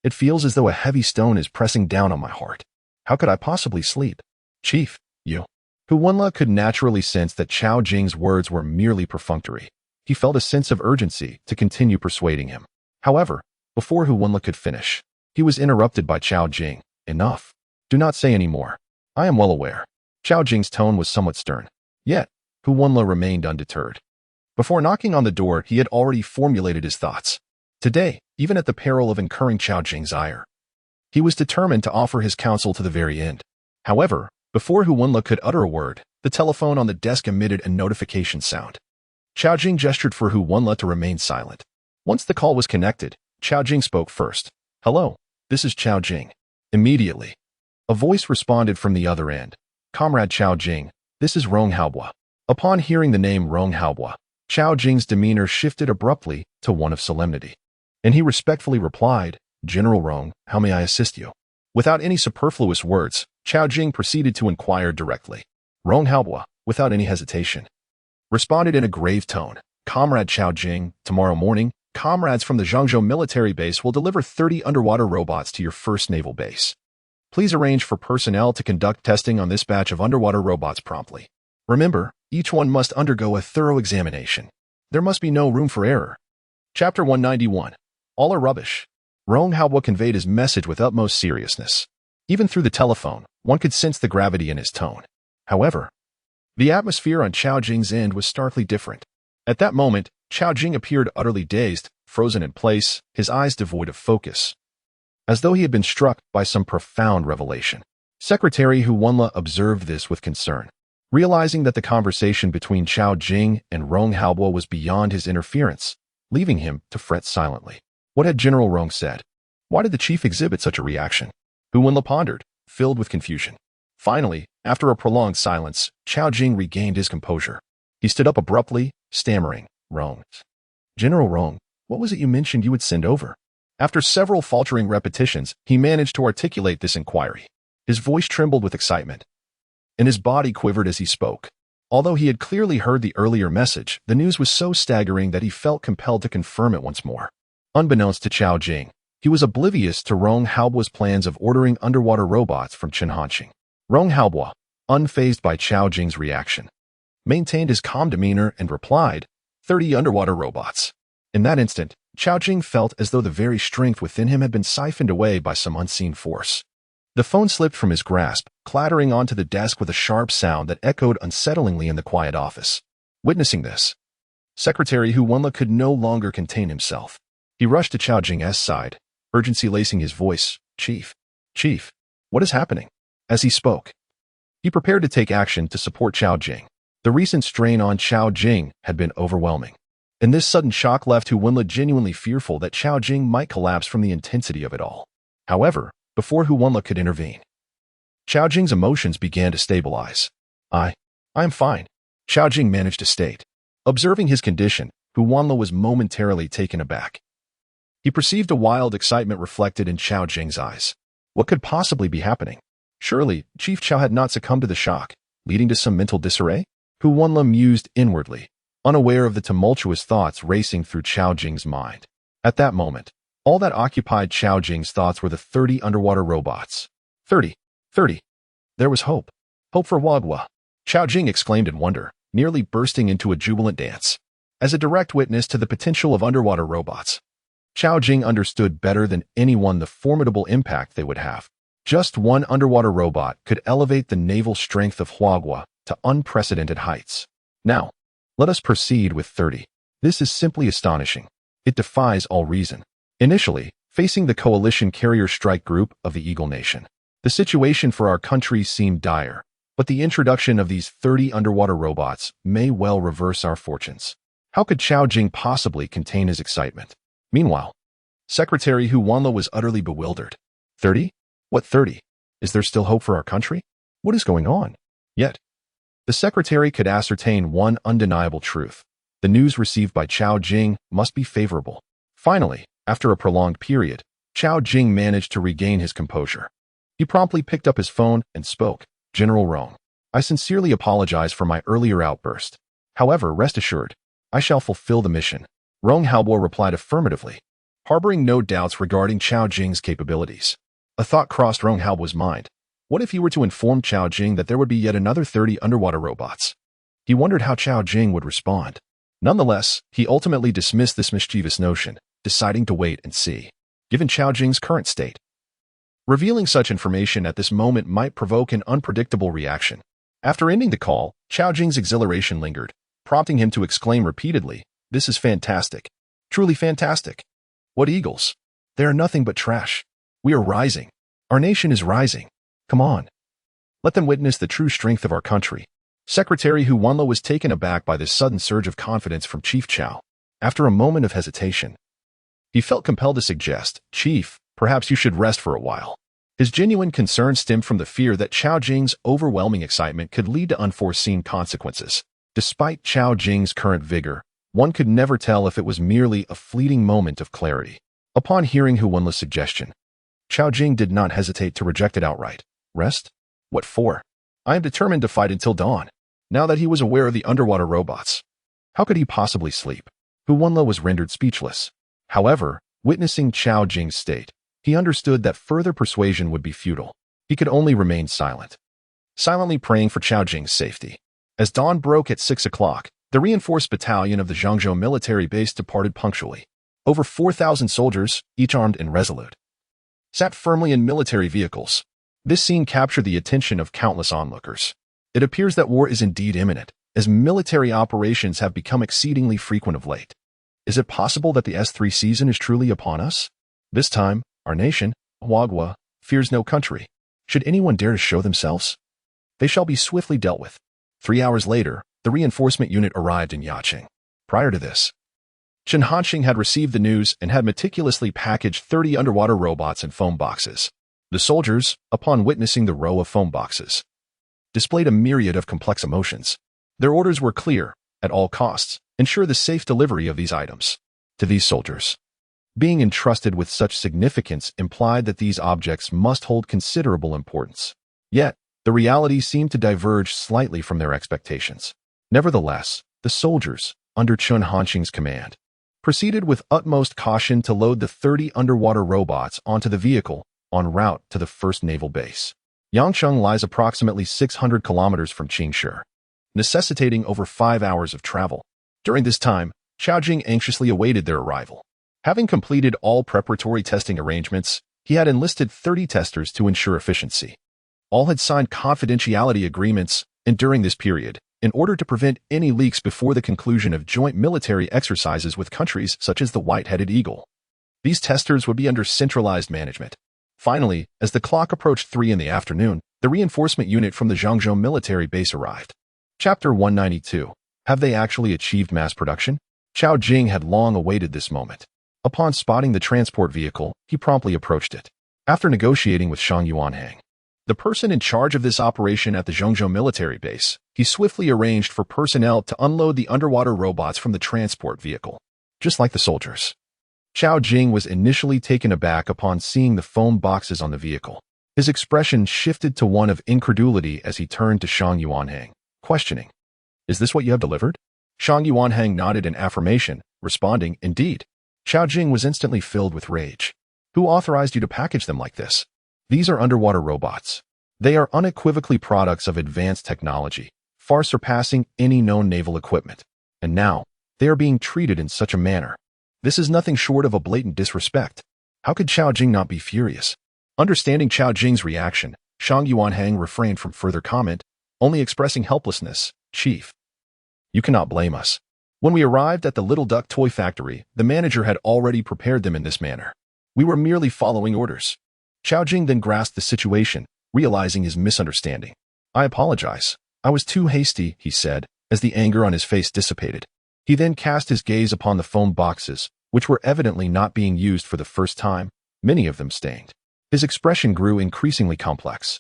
It feels as though a heavy stone is pressing down on my heart. How could I possibly sleep? Chief, you. Hu Wenla could naturally sense that Chao Jing's words were merely perfunctory. He felt a sense of urgency to continue persuading him. However, before Hu Wenla could finish, he was interrupted by Chao Jing. Enough. Do not say any more. I am well aware. Chao Jing's tone was somewhat stern. Yet, Hu Wenla remained undeterred. Before knocking on the door, he had already formulated his thoughts. Today, even at the peril of incurring Chao Jing's ire, he was determined to offer his counsel to the very end. However, before Hu Wenla could utter a word, the telephone on the desk emitted a notification sound. Chao Jing gestured for Hu Wenla to remain silent. Once the call was connected, Chao Jing spoke first. Hello, this is Chao Jing. Immediately, a voice responded from the other end. Comrade Chao Jing, this is Rong Haobua. Upon hearing the name Rong Haobua, Chao Jing's demeanor shifted abruptly to one of solemnity, and he respectfully replied, General Rong, how may I assist you? Without any superfluous words, Chao Jing proceeded to inquire directly. Rong Haobua, without any hesitation, responded in a grave tone. Comrade Chao Jing, tomorrow morning, comrades from the Zhangzhou military base will deliver 30 underwater robots to your first naval base. Please arrange for personnel to conduct testing on this batch of underwater robots promptly. Remember, each one must undergo a thorough examination. There must be no room for error. Chapter 191. All are rubbish. Rong Haobua conveyed his message with utmost seriousness. Even through the telephone, one could sense the gravity in his tone. However, the atmosphere on Chao Jing's end was starkly different. At that moment, Chao Jing appeared utterly dazed, frozen in place, his eyes devoid of focus, as though he had been struck by some profound revelation. Secretary Hu Wenla observed this with concern. Realizing that the conversation between Chao Jing and Rong Haobua was beyond his interference, leaving him to fret silently. What had General Rong said? Why did the chief exhibit such a reaction? Hu Wenla pondered, filled with confusion. Finally, after a prolonged silence, Chao Jing regained his composure. He stood up abruptly, stammering, Rong. General Rong, what was it you mentioned you would send over? After several faltering repetitions, he managed to articulate this inquiry. His voice trembled with excitement, and his body quivered as he spoke. Although he had clearly heard the earlier message, the news was so staggering that he felt compelled to confirm it once more. Unbeknownst to Chao Jing, he was oblivious to Rong Haobua's plans of ordering underwater robots from Chenhanqing. Rong Haobua, unfazed by Chao Jing's reaction, maintained his calm demeanor and replied, 30 underwater robots. In that instant, Chao Jing felt as though the very strength within him had been siphoned away by some unseen force. The phone slipped from his grasp, clattering onto the desk with a sharp sound that echoed unsettlingly in the quiet office. Witnessing this, Secretary Hu Wenla could no longer contain himself. He rushed to Chao Jing's side, urgency lacing his voice. Chief, what is happening? As he spoke, he prepared to take action to support Chao Jing. The recent strain on Chao Jing had been overwhelming, and this sudden shock left Hu Wenla genuinely fearful that Chao Jing might collapse from the intensity of it all. However, before Hu Wenla could intervene, Chao Jing's emotions began to stabilize. I am fine, Chao Jing managed to state. Observing his condition, Hu Wenla was momentarily taken aback. He perceived a wild excitement reflected in Chao Jing's eyes. What could possibly be happening? Surely, Chief Chao had not succumbed to the shock, leading to some mental disarray? Hu Wenla mused inwardly, unaware of the tumultuous thoughts racing through Chao Jing's mind. At that moment, all that occupied Chao Jing's thoughts were the 30 underwater robots. 30. There was hope. Hope for Wagwa. Chao Jing exclaimed in wonder, nearly bursting into a jubilant dance. As a direct witness to the potential of underwater robots, Chao Jing understood better than anyone the formidable impact they would have. Just one underwater robot could elevate the naval strength of Huagua to unprecedented heights. Now, let us proceed with 30. This is simply astonishing. It defies all reason. Initially, facing the coalition carrier strike group of the Eagle Nation, the situation for our country seemed dire, but the introduction of these 30 underwater robots may well reverse our fortunes. How could Chao Jing possibly contain his excitement? Meanwhile, Secretary Hu Wenla was utterly bewildered. 30? What 30? Is there still hope for our country? What is going on? Yet, the secretary could ascertain one undeniable truth. The news received by Chao Jing must be favorable. Finally, after a prolonged period, Chao Jing managed to regain his composure. He promptly picked up his phone and spoke. General Rong, I sincerely apologize for my earlier outburst. However, rest assured, I shall fulfill the mission. Rong Haobua replied affirmatively. harboring no doubts regarding Chao Jing's capabilities. A thought crossed Rong Hao's mind. What if he were to inform Chao Jing that there would be yet another 30 underwater robots? He wondered how Chao Jing would respond. Nonetheless, he ultimately dismissed this mischievous notion, deciding to wait and see. Given Chao Jing's current state, revealing such information at this moment might provoke an unpredictable reaction. After ending the call, Chao Jing's exhilaration lingered, prompting him to exclaim repeatedly, "This is fantastic. Truly fantastic. What eagles? They are nothing but trash. We are rising. Our nation is rising. Come on. Let them witness the true strength of our country." Secretary Hu Wanlo was taken aback by this sudden surge of confidence from Chief Chao. After a moment of hesitation, he felt compelled to suggest, "Chief, perhaps you should rest for a while." His genuine concern stemmed from the fear that Chao Jing's overwhelming excitement could lead to unforeseen consequences. Despite Chao Jing's current vigor, one could never tell if it was merely a fleeting moment of clarity. Upon hearing Hu Wanlo's suggestion, Chao Jing did not hesitate to reject it outright. "Rest? What for? I am determined to fight until dawn." Now that he was aware of the underwater robots, how could he possibly sleep? Hu Wanlo was rendered speechless. However, witnessing Chao Jing's state, he understood that further persuasion would be futile. He could only remain silent, silently praying for Chao Jing's safety. As dawn broke at 6 o'clock, the reinforced battalion of the Zhangzhou military base departed punctually. Over 4,000 soldiers, each armed and resolute, sat firmly in military vehicles. This scene captured the attention of countless onlookers. It appears that war is indeed imminent, as military operations have become exceedingly frequent of late. Is it possible that the S3 season is truly upon us? This time, our nation, manhwa, fears no country. Should anyone dare to show themselves, they shall be swiftly dealt with. 3 hours later, the reinforcement unit arrived in Yaqing. Prior to this, Chen Hanxing had received the news and had meticulously packaged 30 underwater robots in foam boxes. The soldiers, upon witnessing the row of foam boxes, displayed a myriad of complex emotions. Their orders were clear: at all costs, ensure the safe delivery of these items. To these soldiers, being entrusted with such significance implied that these objects must hold considerable importance. Yet, the reality seemed to diverge slightly from their expectations. Nevertheless, the soldiers, under Chen Hanxing's command, proceeded with utmost caution to load the 30 underwater robots onto the vehicle en route to the first naval base. Yangcheng lies approximately 600 kilometers from Qingshi, necessitating over 5 hours of travel. During this time, Chao Jing anxiously awaited their arrival. Having completed all preparatory testing arrangements, he had enlisted 30 testers to ensure efficiency. All had signed confidentiality agreements, and during this period, in order to prevent any leaks before the conclusion of joint military exercises with countries such as the White-Headed Eagle, these testers would be under centralized management. Finally, as the clock approached 3 in the afternoon, the reinforcement unit from the Zhangzhou military base arrived. Chapter 192. Have they actually achieved mass production? Chao Jing had long awaited this moment. Upon spotting the transport vehicle, he promptly approached it. After negotiating with Shang Yuanhang, the person in charge of this operation at the Zhangzhou military base, he swiftly arranged for personnel to unload the underwater robots from the transport vehicle. Just like the soldiers, Chao Jing was initially taken aback upon seeing the foam boxes on the vehicle. His expression shifted to one of incredulity as he turned to Shang Yuanhang, questioning, "Is this what you have delivered?" Shang Yuanhang nodded in affirmation, responding, "Indeed." Chao Jing was instantly filled with rage. "Who authorized you to package them like this? These are underwater robots. They are unequivocally products of advanced technology, far surpassing any known naval equipment. And now, they are being treated in such a manner. This is nothing short of a blatant disrespect." How could Chao Jing not be furious? Understanding Chao Jing's reaction, Shang Yuanhang refrained from further comment, only expressing helplessness. "Chief, you cannot blame us. When we arrived at the Little Duck toy factory, the manager had already prepared them in this manner. We were merely following orders." Chao Jing then grasped the situation, realizing his misunderstanding. "I apologize. I was too hasty," he said, as the anger on his face dissipated. He then cast his gaze upon the foam boxes, which were evidently not being used for the first time, many of them stained. His expression grew increasingly complex.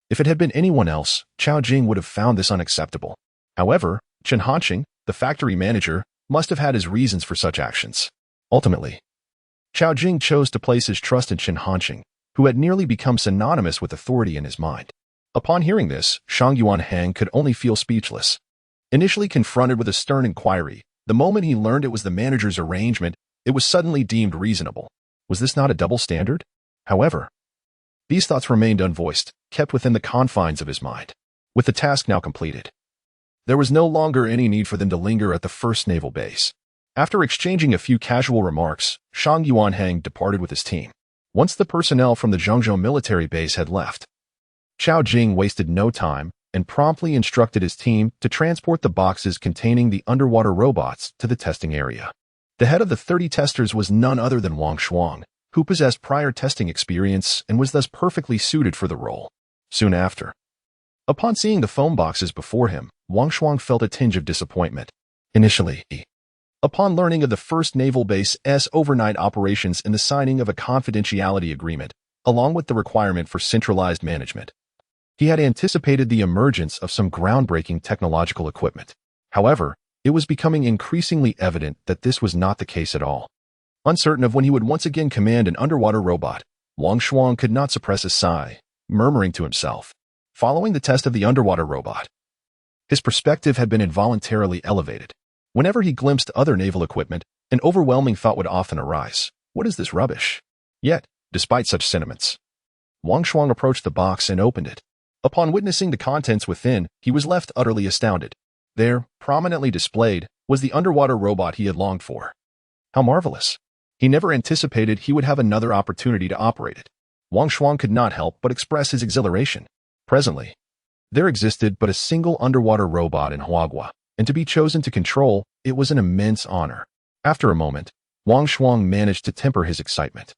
If it had been anyone else, Chao Jing would have found this unacceptable. However, Chen Hanxing, the factory manager, must have had his reasons for such actions. Ultimately, Chao Jing chose to place his trust in Chen Hanxing, who had nearly become synonymous with authority in his mind. Upon hearing this, Shang Yuanhang could only feel speechless. Initially confronted with a stern inquiry, the moment he learned it was the manager's arrangement, it was suddenly deemed reasonable. Was this not a double standard? However, these thoughts remained unvoiced, kept within the confines of his mind. With the task now completed, there was no longer any need for them to linger at the first naval base. After exchanging a few casual remarks, Shang Yuanhang departed with his team. Once the personnel from the Zhengzhou military base had left, Chao Jing wasted no time and promptly instructed his team to transport the boxes containing the underwater robots to the testing area. The head of the 30 testers was none other than Wang Shuang, who possessed prior testing experience and was thus perfectly suited for the role. Soon after, upon seeing the foam boxes before him, Wang Shuang felt a tinge of disappointment. Initially, upon learning of the first naval base's overnight operations and the signing of a confidentiality agreement, along with the requirement for centralized management, he had anticipated the emergence of some groundbreaking technological equipment. However, it was becoming increasingly evident that this was not the case at all. Uncertain of when he would once again command an underwater robot, Wang Shuang could not suppress a sigh, murmuring to himself. Following the test of the underwater robot, his perspective had been involuntarily elevated. Whenever he glimpsed other naval equipment, an overwhelming thought would often arise. What is this rubbish? Yet, despite such sentiments, Wang Shuang approached the box and opened it. Upon witnessing the contents within, he was left utterly astounded. There, prominently displayed, was the underwater robot he had longed for. How marvelous! He never anticipated he would have another opportunity to operate it. Wang Shuang could not help but express his exhilaration. Presently, there existed but a single underwater robot in Huagua, and to be chosen to control, it was an immense honor. After a moment, Wang Shuang managed to temper his excitement.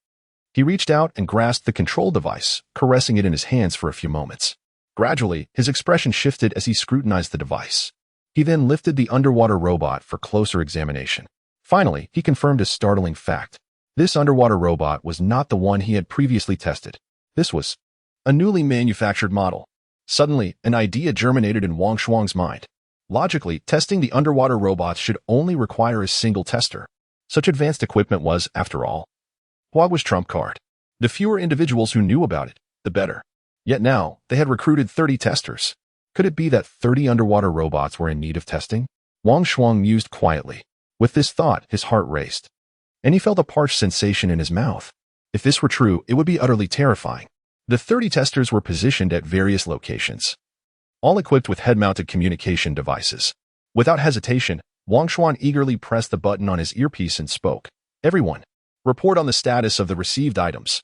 He reached out and grasped the control device, caressing it in his hands for a few moments. Gradually, his expression shifted as he scrutinized the device. He then lifted the underwater robot for closer examination. Finally, he confirmed a startling fact. This underwater robot was not the one he had previously tested. This was a newly manufactured model. Suddenly, an idea germinated in Wang Shuang's mind. Logically, testing the underwater robots should only require a single tester. Such advanced equipment was, after all, Huagua's trump card. The fewer individuals who knew about it, the better. Yet now, they had recruited 30 testers. Could it be that 30 underwater robots were in need of testing? Wang Shuang mused quietly. With this thought, his heart raced, and he felt a parched sensation in his mouth. If this were true, it would be utterly terrifying. The 30 testers were positioned at various locations, all equipped with head-mounted communication devices. Without hesitation, Wang Shuang eagerly pressed the button on his earpiece and spoke. Everyone, report on the status of the received items.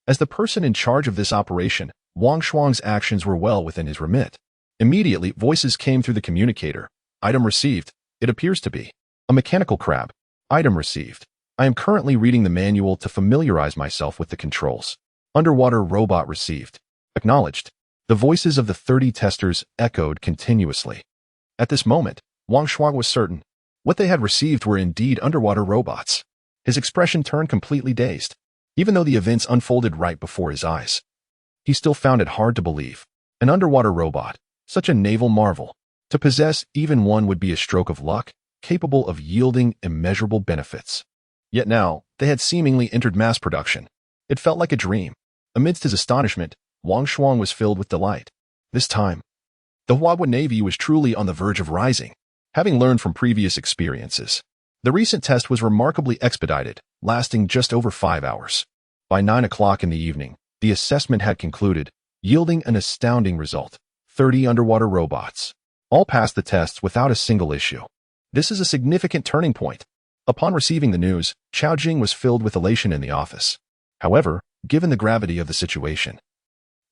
As the person in charge of this operation, Wang Shuang's actions were well within his remit. Immediately, voices came through the communicator. Item received. It appears to be a mechanical crab. Item received. I am currently reading the manual to familiarize myself with the controls. Underwater robot received. Acknowledged. The voices of the 30 testers echoed continuously. At this moment, Wang Shuang was certain. What they had received were indeed underwater robots. His expression turned completely dazed. Even though the events unfolded right before his eyes, he still found it hard to believe. An underwater robot, such a naval marvel. To possess even one would be a stroke of luck, capable of yielding immeasurable benefits. Yet now, they had seemingly entered mass production. It felt like a dream. Amidst his astonishment, Wang Shuang was filled with delight. This time, the Huagua Navy was truly on the verge of rising. Having learned from previous experiences, the recent test was remarkably expedited, lasting just over 5 hours. By 9 o'clock in the evening, the assessment had concluded, yielding an astounding result. 30 underwater robots. All passed the tests without a single issue. This is a significant turning point. Upon receiving the news, Chao Jing was filled with elation in the office. However, given the gravity of the situation,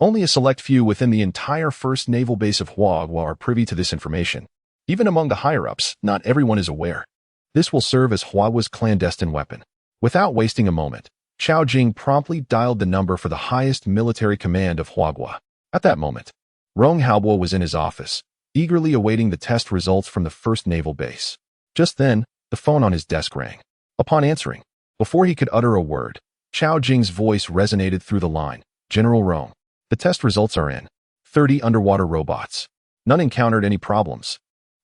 only a select few within the entire first naval base of Huagua are privy to this information. Even among the higher-ups, not everyone is aware. This will serve as Huagua's clandestine weapon. Without wasting a moment, Chao Jing promptly dialed the number for the highest military command of Huagua. At that moment, Rong Haobo was in his office, eagerly awaiting the test results from the first naval base. Just then, the phone on his desk rang. Upon answering, before he could utter a word, Chao Jing's voice resonated through the line. General Rong, the test results are in. 30 underwater robots. None encountered any problems.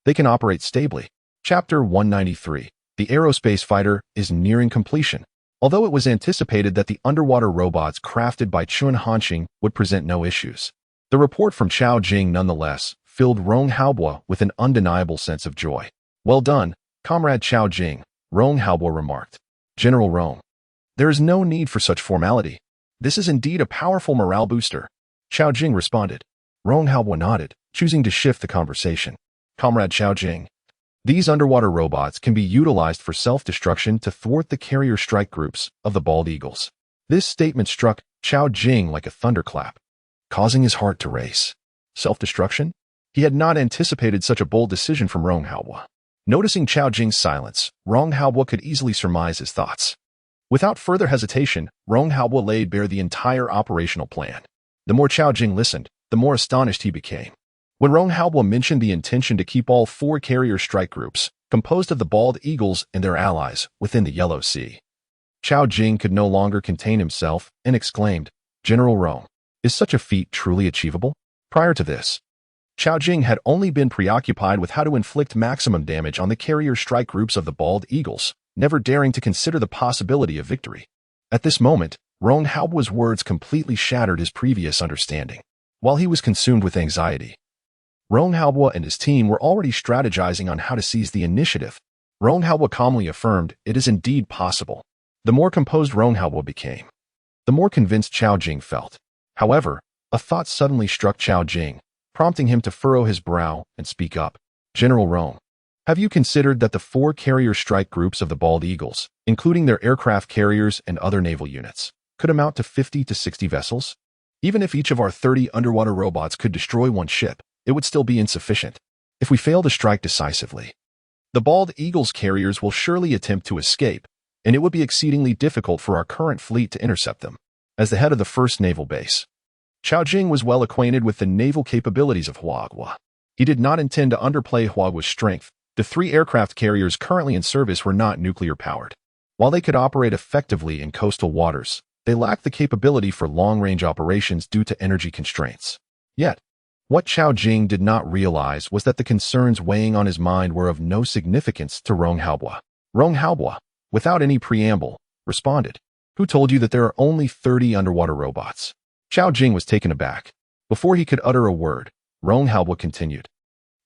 They can operate stably. Chapter 193. The aerospace fighter is nearing completion. Although it was anticipated that the underwater robots crafted by Chun Hanxing would present no issues, the report from Chao Jing nonetheless filled Rong Haobo with an undeniable sense of joy. Well done, Comrade Chao Jing, Rong Haobo remarked. General Rome. There is no need for such formality. This is indeed a powerful morale booster. Xiao Jing responded. Rong Haobo nodded, choosing to shift the conversation. Comrade Xiao Jing. These underwater robots can be utilized for self-destruction to thwart the carrier strike groups of the bald eagles. This statement struck Xiao Jing like a thunderclap, causing his heart to race. Self-destruction? He had not anticipated such a bold decision from Rong Haobo. Noticing Xiao Jing's silence, Rong Haobo could easily surmise his thoughts. Without further hesitation, Rong Haobo laid bare the entire operational plan. The more Xiao Jing listened, the more astonished he became. When Rong Haobo mentioned the intention to keep all 4 carrier strike groups, composed of the bald eagles and their allies, within the Yellow Sea, Xiao Jing could no longer contain himself and exclaimed, General Rome, is such a feat truly achievable? Prior to this, Xiao Jing had only been preoccupied with how to inflict maximum damage on the carrier strike groups of the bald eagles, never daring to consider the possibility of victory. At this moment, Rong Haobo's words completely shattered his previous understanding. While he was consumed with anxiety, Rong Haobo and his team were already strategizing on how to seize the initiative. Rong Haobo calmly affirmed, it is indeed possible. The more composed Rong Haobo became, the more convinced Xiao Jing felt. However, a thought suddenly struck Xiao Jing, prompting him to furrow his brow and speak up. General Rome, have you considered that the 4 carrier strike groups of the bald eagles, including their aircraft carriers and other naval units, could amount to 50 to 60 vessels? Even if each of our 30 underwater robots could destroy one ship, it would still be insufficient. If we fail to strike decisively, the bald eagles carriers will surely attempt to escape, and it would be exceedingly difficult for our current fleet to intercept them. As the head of the first naval base, Xiao Jing was well acquainted with the naval capabilities of Huagua. He did not intend to underplay Huagua's strength. The 3 aircraft carriers currently in service were not nuclear-powered. While they could operate effectively in coastal waters, they lacked the capability for long-range operations due to energy constraints. Yet, what Xiao Jing did not realize was that the concerns weighing on his mind were of no significance to Rong Haobo. Rong Haobo, without any preamble, responded, Who told you that there are only 30 underwater robots? Xiao Jing was taken aback. Before he could utter a word, Rong Haobo continued.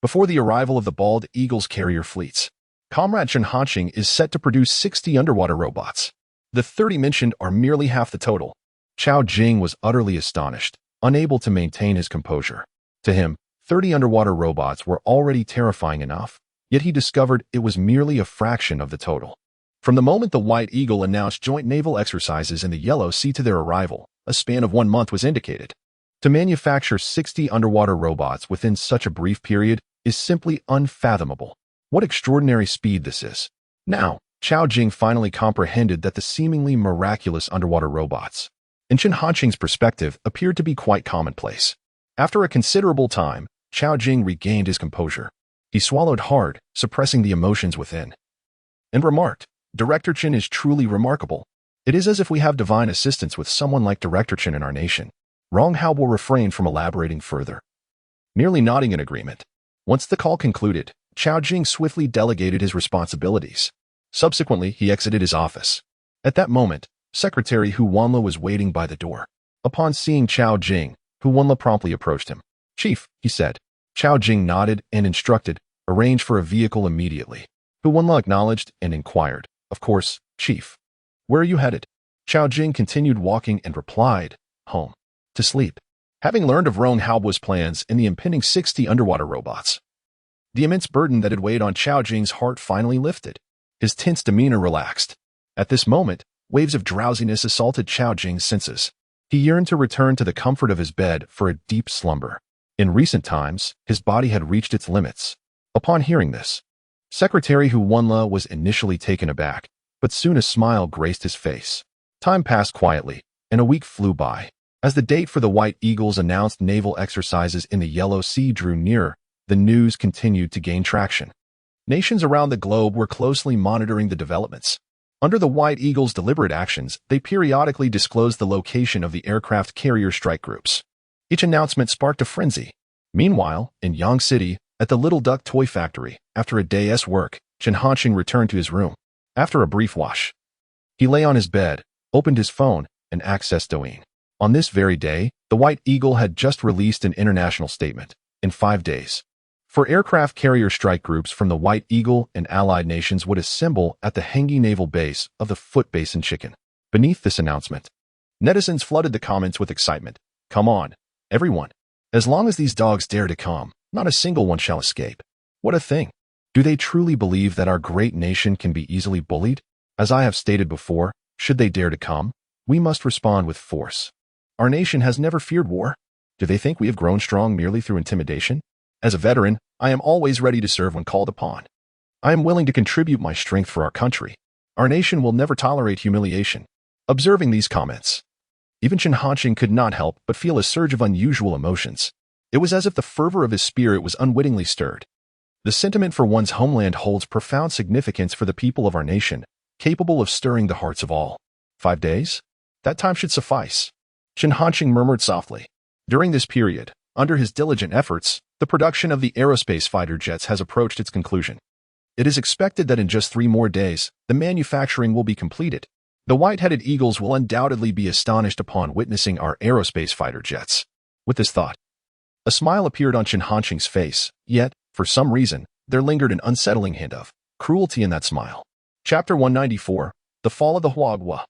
Before the arrival of the bald eagles carrier fleets, Comrade Chen Hanqing is set to produce 60 underwater robots. The 30 mentioned are merely half the total. Xiao Jing was utterly astonished, unable to maintain his composure. To him, 30 underwater robots were already terrifying enough, yet he discovered it was merely a fraction of the total. From the moment the White Eagle announced joint naval exercises in the Yellow Sea to their arrival, a span of 1 month was indicated. To manufacture 60 underwater robots within such a brief period is simply unfathomable. What extraordinary speed this is. Now, Xiao Jing finally comprehended that the seemingly miraculous underwater robots, in Chen Hanqing's perspective, appeared to be quite commonplace. After a considerable time, Xiao Jing regained his composure. He swallowed hard, suppressing the emotions within, and remarked, Director Chen is truly remarkable. It is as if we have divine assistance with someone like Director Chen in our nation. Rong Haobo refrained from elaborating further, merely nodding in agreement. Once the call concluded, Xiao Jing swiftly delegated his responsibilities. Subsequently, he exited his office. At that moment, Secretary Hu Wanle was waiting by the door. Upon seeing Xiao Jing, Hu Wanle promptly approached him. Chief, he said. Xiao Jing nodded and instructed, arrange for a vehicle immediately. Hu Wanle acknowledged and inquired, Of course, Chief. Where are you headed? Xiao Jing continued walking and replied, Home. To sleep. Having learned of Rong Haobo's plans and the impending 60 underwater robots, the immense burden that had weighed on Xiao Jing's heart finally lifted. His tense demeanor relaxed. At this moment, waves of drowsiness assaulted Xiao Jing's senses. He yearned to return to the comfort of his bed for a deep slumber. In recent times, his body had reached its limits. Upon hearing this, Secretary Hu Wanle was initially taken aback, but soon a smile graced his face. Time passed quietly, and a week flew by. As the date for the White Eagles announced naval exercises in the Yellow Sea drew nearer, the news continued to gain traction. Nations around the globe were closely monitoring the developments. Under the White Eagle's deliberate actions, they periodically disclosed the location of the aircraft carrier strike groups. Each announcement sparked a frenzy. Meanwhile, in Yang City, at the Little Duck Toy Factory, after a day's work, Chen Hanqing returned to his room. After a brief wash, he lay on his bed, opened his phone, and accessed Douyin. On this very day, the White Eagle had just released an international statement. In 5 days, For aircraft carrier strike groups from the White Eagle and allied nations would assemble at the Hengi naval base of the Foot Basin Chicken. Beneath this announcement, netizens flooded the comments with excitement. Come on, everyone. As long as these dogs dare to come, not a single one shall escape. What a thing. Do they truly believe that our great nation can be easily bullied? As I have stated before, should they dare to come, we must respond with force. Our nation has never feared war. Do they think we have grown strong merely through intimidation? As a veteran, I am always ready to serve when called upon. I am willing to contribute my strength for our country. Our nation will never tolerate humiliation. Observing these comments, even Chen Hanqing could not help but feel a surge of unusual emotions. It was as if the fervor of his spirit was unwittingly stirred. The sentiment for one's homeland holds profound significance for the people of our nation, capable of stirring the hearts of all. 5 days? That time should suffice. Chen Hanqing murmured softly. During this period, under his diligent efforts, the production of the aerospace fighter jets has approached its conclusion. It is expected that in just 3 more days, the manufacturing will be completed. The white-headed eagles will undoubtedly be astonished upon witnessing our aerospace fighter jets. With this thought, a smile appeared on Chen Hanqing's face, yet, for some reason, there lingered an unsettling hint of cruelty in that smile. Chapter 194, The Fall of the Huagua.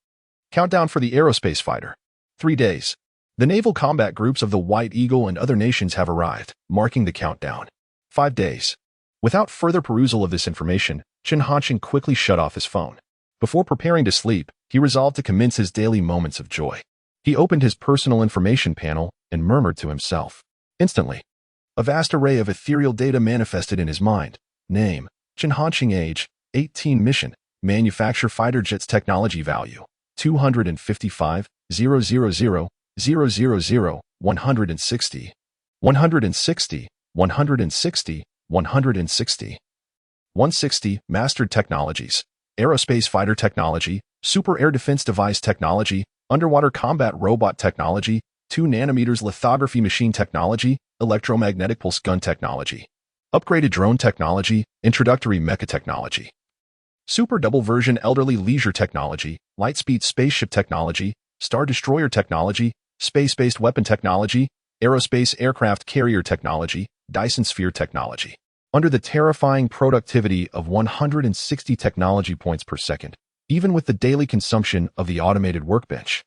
Countdown for the aerospace fighter. 3 days. The naval combat groups of the White Eagle and other nations have arrived, marking the countdown. 5 days. Without further perusal of this information, Chen Hanqing quickly shut off his phone. Before preparing to sleep, he resolved to commence his daily moments of joy. He opened his personal information panel and murmured to himself. Instantly, a vast array of ethereal data manifested in his mind. Name, Chen Hanqing. Age, 18. Mission, manufacture fighter jets. Technology value, 255, 000, 000, 160, 160, 160, 160. 160. Mastered technologies, aerospace fighter technology, super air defense device technology, underwater combat robot technology, 2 nanometers lithography machine technology, electromagnetic pulse gun technology, upgraded drone technology, introductory mecha technology, super double version elderly leisure technology, lightspeed spaceship technology, star destroyer technology, space-based weapon technology, aerospace aircraft carrier technology, Dyson sphere technology. Under the terrifying productivity of 160 technology points per second, even with the daily consumption of the automated workbench,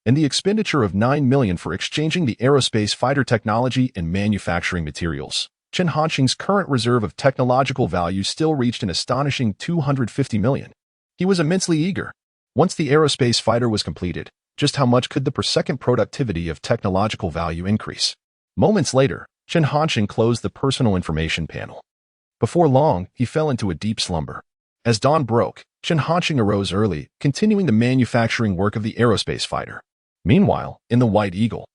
and the expenditure of 9 million for exchanging the aerospace fighter technology and manufacturing materials, Chen Hanqing's current reserve of technological value still reached an astonishing 250 million. He was immensely eager. Once the aerospace fighter was completed, just how much could the per-second productivity of technological value increase? Moments later, Chen Hanqing closed the personal information panel. Before long, he fell into a deep slumber. As dawn broke, Chen Hanqing arose early, continuing the manufacturing work of the aerospace fighter. Meanwhile, in the White Eagle,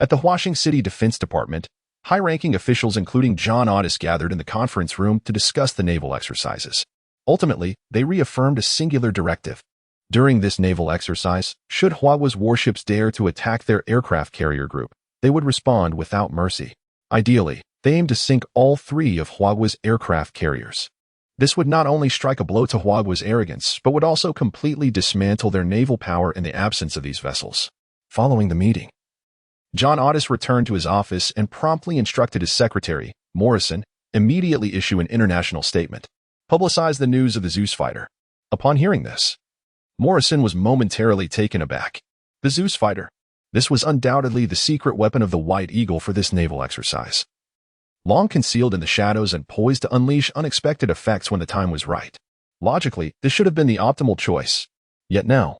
at the Huaxing City Defense Department, high-ranking officials including John Otis gathered in the conference room to discuss the naval exercises. Ultimately, they reaffirmed a singular directive. During this naval exercise, should Huagua's warships dare to attack their aircraft carrier group, they would respond without mercy. Ideally, they aimed to sink all 3 of Huagua's aircraft carriers. This would not only strike a blow to Huagua's arrogance, but would also completely dismantle their naval power in the absence of these vessels. Following the meeting, John Otis returned to his office and promptly instructed his secretary, Morrison, immediately issue an international statement. Publicize the news of the Zeus fighter. Upon hearing this, Morrison was momentarily taken aback. The Zeus fighter. This was undoubtedly the secret weapon of the White Eagle for this naval exercise. Long concealed in the shadows and poised to unleash unexpected effects when the time was right. Logically, this should have been the optimal choice. Yet now,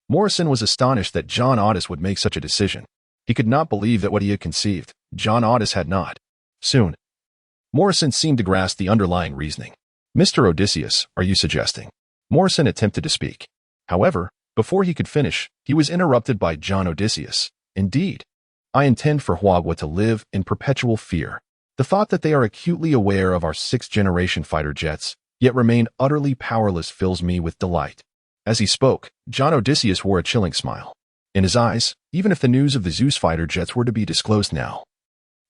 Morrison was astonished that John Otis would make such a decision. He could not believe that what he had conceived, John Otis had not. Soon, Morrison seemed to grasp the underlying reasoning. Mr. Odysseus, are you suggesting? Morrison attempted to speak. However, before he could finish, he was interrupted by John Odysseus. Indeed, I intend for Huagua to live in perpetual fear. The thought that they are acutely aware of our 6th-generation fighter jets, yet remain utterly powerless fills me with delight. As he spoke, John Odysseus wore a chilling smile. In his eyes, even if the news of the Zeus fighter jets were to be disclosed now,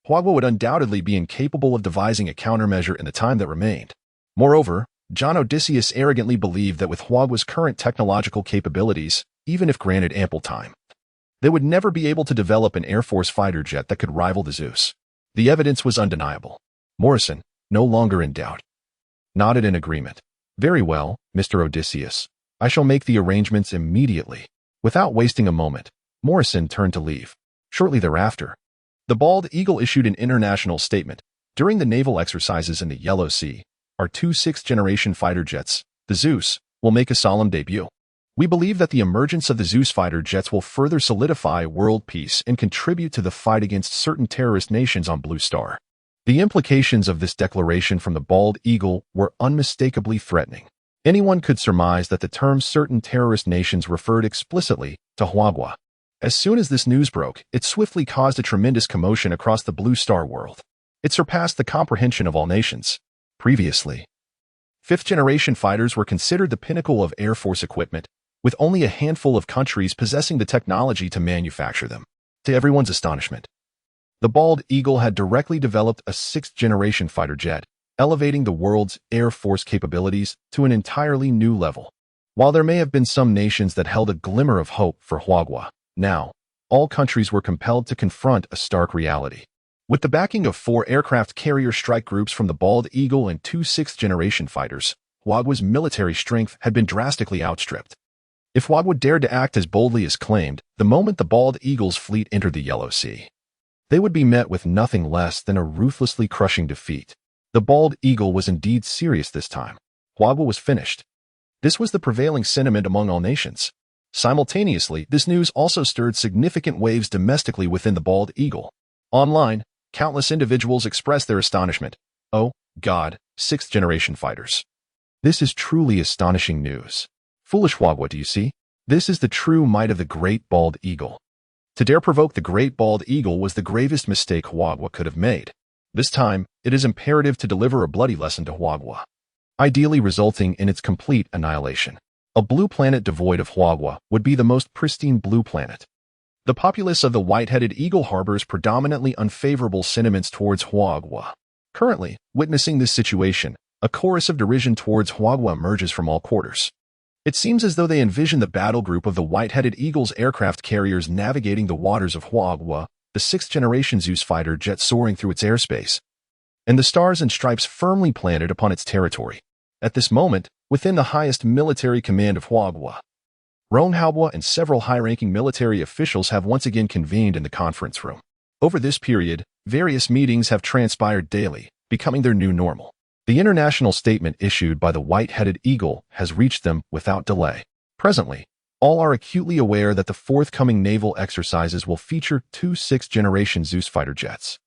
Huagua would undoubtedly be incapable of devising a countermeasure in the time that remained. Moreover, John Odysseus arrogantly believed that with Huagua's current technological capabilities, even if granted ample time, they would never be able to develop an Air Force fighter jet that could rival the Zeus. The evidence was undeniable. Morrison, no longer in doubt, nodded in agreement. Very well, Mr. Odysseus. I shall make the arrangements immediately. Without wasting a moment, Morrison turned to leave. Shortly thereafter, the Bald Eagle issued an international statement. During the naval exercises in the Yellow Sea, our two sixth-generation fighter jets, the Zeus, will make a solemn debut. We believe that the emergence of the Zeus fighter jets will further solidify world peace and contribute to the fight against certain terrorist nations on Blue Star. The implications of this declaration from the Bald Eagle were unmistakably threatening. Anyone could surmise that the term certain terrorist nations referred explicitly to Huagua. As soon as this news broke, it swiftly caused a tremendous commotion across the Blue Star world. It surpassed the comprehension of all nations. Previously, fifth-generation fighters were considered the pinnacle of Air Force equipment, with only a handful of countries possessing the technology to manufacture them. To everyone's astonishment, the Bald Eagle had directly developed a sixth-generation fighter jet, elevating the world's Air Force capabilities to an entirely new level. While there may have been some nations that held a glimmer of hope for Huagua, now, all countries were compelled to confront a stark reality. With the backing of 4 aircraft carrier strike groups from the Bald Eagle and 2 sixth-generation fighters, Huagua's military strength had been drastically outstripped. If Huagua dared to act as boldly as claimed, the moment the Bald Eagle's fleet entered the Yellow Sea, they would be met with nothing less than a ruthlessly crushing defeat. The Bald Eagle was indeed serious this time. Huagua was finished. This was the prevailing sentiment among all nations. Simultaneously, this news also stirred significant waves domestically within the Bald Eagle. Online, countless individuals expressed their astonishment. Oh, God, sixth-generation fighters. This is truly astonishing news. Foolish Huagua, do you see? This is the true might of the great Bald Eagle. To dare provoke the great Bald Eagle was the gravest mistake Huagua could have made. This time, it is imperative to deliver a bloody lesson to Huagua, ideally resulting in its complete annihilation. A blue planet devoid of Huagua would be the most pristine blue planet. The populace of the white-headed eagle harbors predominantly unfavorable sentiments towards Huagua. Currently, witnessing this situation, a chorus of derision towards Huagua emerges from all quarters. It seems as though they envision the battle group of the white-headed eagle's aircraft carriers navigating the waters of Huagua, the sixth-generation Zeus fighter jet soaring through its airspace, and the stars and stripes firmly planted upon its territory. At this moment, within the highest military command of Huagua, Huagua and several high-ranking military officials have once again convened in the conference room. Over this period, various meetings have transpired daily, becoming their new normal. The international statement issued by the white-headed eagle has reached them without delay. Presently, all are acutely aware that the forthcoming naval exercises will feature 2 sixth-generation Zeus fighter jets.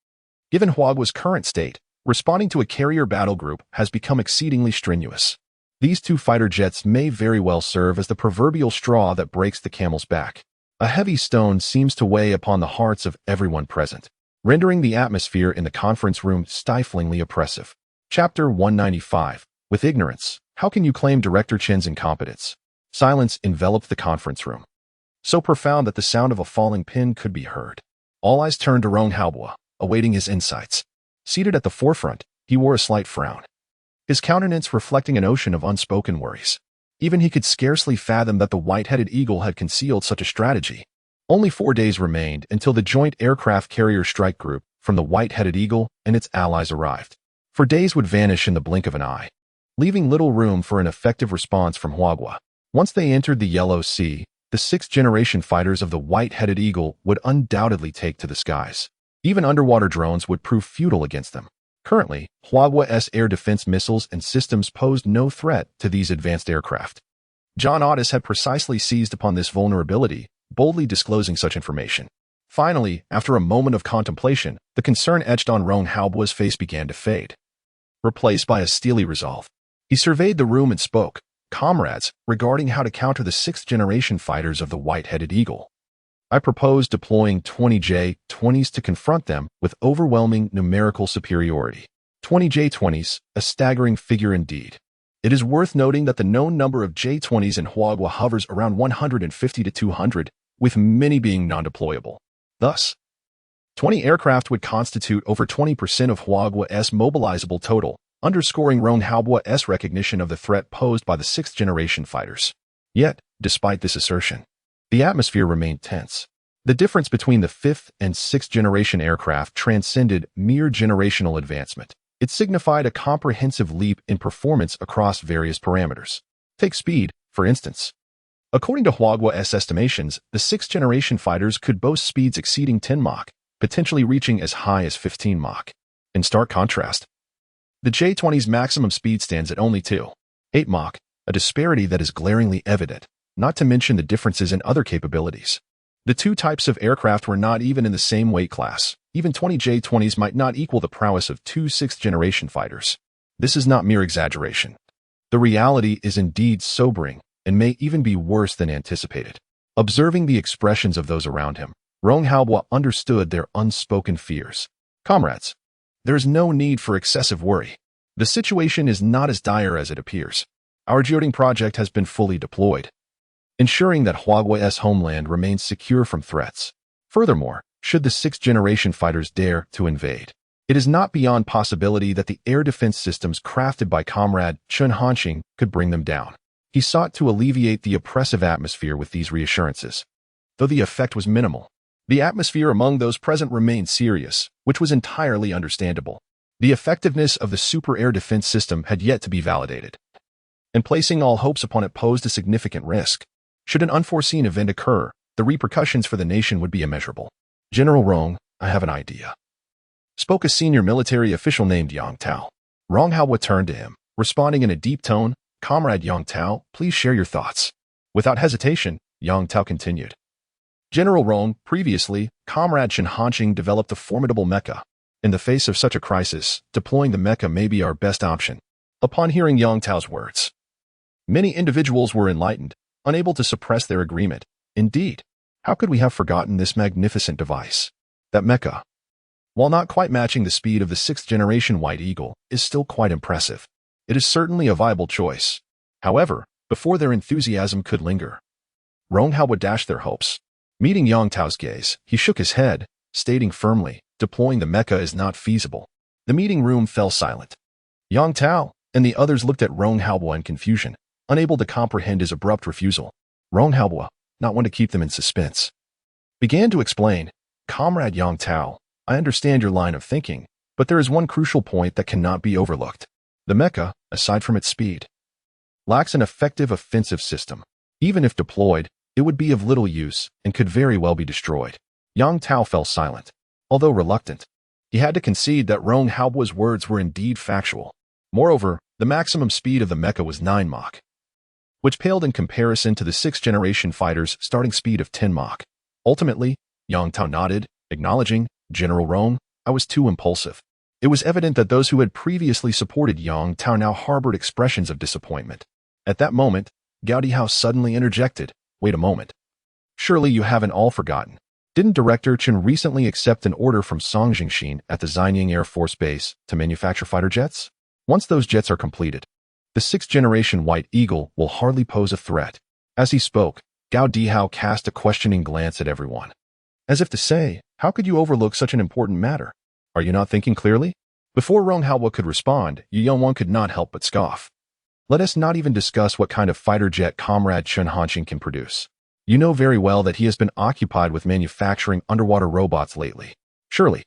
Given Huagua's current state, responding to a carrier battle group has become exceedingly strenuous. These 2 fighter jets may very well serve as the proverbial straw that breaks the camel's back. A heavy stone seems to weigh upon the hearts of everyone present, rendering the atmosphere in the conference room stiflingly oppressive. Chapter 195. With ignorance, how can you claim Director Chen's incompetence? Silence enveloped the conference room, so profound that the sound of a falling pin could be heard. All eyes turned to Huagua, awaiting his insights. Seated at the forefront, he wore a slight frown, his countenance reflecting an ocean of unspoken worries. Even he could scarcely fathom that the white-headed eagle had concealed such a strategy. Only 4 days remained until the joint aircraft carrier strike group from the white-headed eagle and its allies arrived. For days would vanish in the blink of an eye, leaving little room for an effective response from Huagua. Once they entered the Yellow Sea, the sixth-generation fighters of the white-headed eagle would undoubtedly take to the skies. Even underwater drones would prove futile against them. Currently, Huagua's air defense missiles and systems posed no threat to these advanced aircraft. John Otis had precisely seized upon this vulnerability, boldly disclosing such information. Finally, after a moment of contemplation, the concern etched on Huagua's face began to fade, replaced by a steely resolve. He surveyed the room and spoke, "Comrades, regarding how to counter the sixth-generation fighters of the white-headed eagle, I propose deploying 20 J-20s to confront them with overwhelming numerical superiority." 20 J-20s, a staggering figure indeed. It is worth noting that the known number of J-20s in Huagua hovers around 150 to 200, with many being non-deployable. Thus, 20 aircraft would constitute over 20% of Huagua's mobilizable total, underscoring Huagua's recognition of the threat posed by the sixth-generation fighters. Yet, despite this assertion, the atmosphere remained tense. The difference between the fifth and sixth-generation aircraft transcended mere generational advancement. It signified a comprehensive leap in performance across various parameters. Take speed, for instance. According to Huagua's estimations, the 6th-generation fighters could boast speeds exceeding 10 Mach, potentially reaching as high as 15 Mach. In stark contrast, the J-20's maximum speed stands at only 2.8 Mach, a disparity that is glaringly evident, not to mention the differences in other capabilities. The two types of aircraft were not even in the same weight class. Even 20 J-20s might not equal the prowess of two 6th-generation fighters. This is not mere exaggeration. The reality is indeed sobering, and may even be worse than anticipated. Observing the expressions of those around him, Rong Haobo understood their unspoken fears. Comrades, there is no need for excessive worry. The situation is not as dire as it appears. Our geoding project has been fully deployed, ensuring that Huagua's homeland remains secure from threats. Furthermore, should the 6th-generation fighters dare to invade, it is not beyond possibility that the air defense systems crafted by Comrade Chen Hanqing could bring them down. He sought to alleviate the oppressive atmosphere with these reassurances. Though the effect was minimal, the atmosphere among those present remained serious, which was entirely understandable. The effectiveness of the super air defense system had yet to be validated, and placing all hopes upon it posed a significant risk. Should an unforeseen event occur, the repercussions for the nation would be immeasurable. General Rong, I have an idea, spoke a senior military official named Yang Tao. Rong Haobo turned to him, responding in a deep tone, Comrade Yang Tao, please share your thoughts. Without hesitation, Yang Tao continued. General Rong, previously, Comrade Chen Hanqing developed a formidable mecha. In the face of such a crisis, deploying the mecha may be our best option. Upon hearing Yang Tao's words, many individuals were enlightened, unable to suppress their agreement. Indeed, how could we have forgotten this magnificent device? That mecha, while not quite matching the speed of the 6th-generation White Eagle, is still quite impressive. It is certainly a viable choice. However, before their enthusiasm could linger, Rong Haobo dashed their hopes. Meeting Yang Tao's gaze, he shook his head, stating firmly, deploying the mecha is not feasible. The meeting room fell silent. Yang Tao and the others looked at Rong Haobo in confusion, unable to comprehend his abrupt refusal. Rong Haobo, not one to keep them in suspense, began to explain, Comrade Yang Tao, I understand your line of thinking, but there is one crucial point that cannot be overlooked. The mecha, aside from its speed, lacks an effective offensive system. Even if deployed, it would be of little use and could very well be destroyed. Yang Tao fell silent. Although reluctant, he had to concede that Rong Haobo's words were indeed factual. Moreover, the maximum speed of the mecha was 9 Mach, which paled in comparison to the 6th-generation fighters' starting speed of 10 Mach. Ultimately, Yang Tao nodded, acknowledging, General Rong, I was too impulsive. It was evident that those who had previously supported Yang Tao now harbored expressions of disappointment. At that moment, Gao Dihao suddenly interjected, wait a moment. Surely you haven't all forgotten. Didn't Director Chen recently accept an order from Song Jingxin at the Xinying Air Force Base to manufacture fighter jets? Once those jets are completed, the 6th-generation White Eagle will hardly pose a threat. As he spoke, Gao Dihao cast a questioning glance at everyone, as if to say, how could you overlook such an important matter? Are you not thinking clearly? Before Rong Haobo could respond, Yu Yongwang could not help but scoff. Let us not even discuss what kind of fighter jet Comrade Chen Hanqing can produce. You know very well that he has been occupied with manufacturing underwater robots lately. Surely,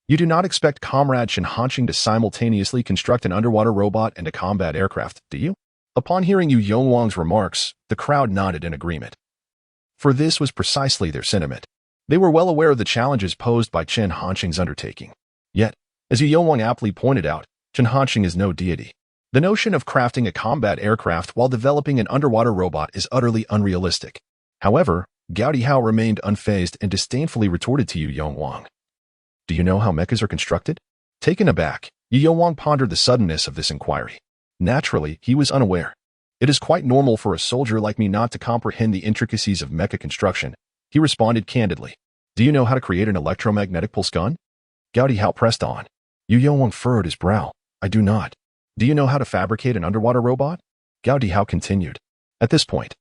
you do not expect Comrade Chen Hanqing to simultaneously construct an underwater robot and a combat aircraft, do you? Upon hearing Yu Yongwang's remarks, the crowd nodded in agreement. For this was precisely their sentiment. They were well aware of the challenges posed by Chen Hanqing's undertaking. Yet, as Yu Yongwang aptly pointed out, Chen Hanqing is no deity. The notion of crafting a combat aircraft while developing an underwater robot is utterly unrealistic. However, Gao Dihao remained unfazed and disdainfully retorted to Yu Yongwang. Do you know how mechas are constructed? Taken aback, Yu Yongwang pondered the suddenness of this inquiry. Naturally, he was unaware. It is quite normal for a soldier like me not to comprehend the intricacies of mecha construction, he responded candidly. Do you know how to create an electromagnetic pulse gun? Gao Dihao pressed on. Yu Yongwang furrowed his brow. I do not. Do you know how to fabricate an underwater robot? Gao Dihao continued. At this point,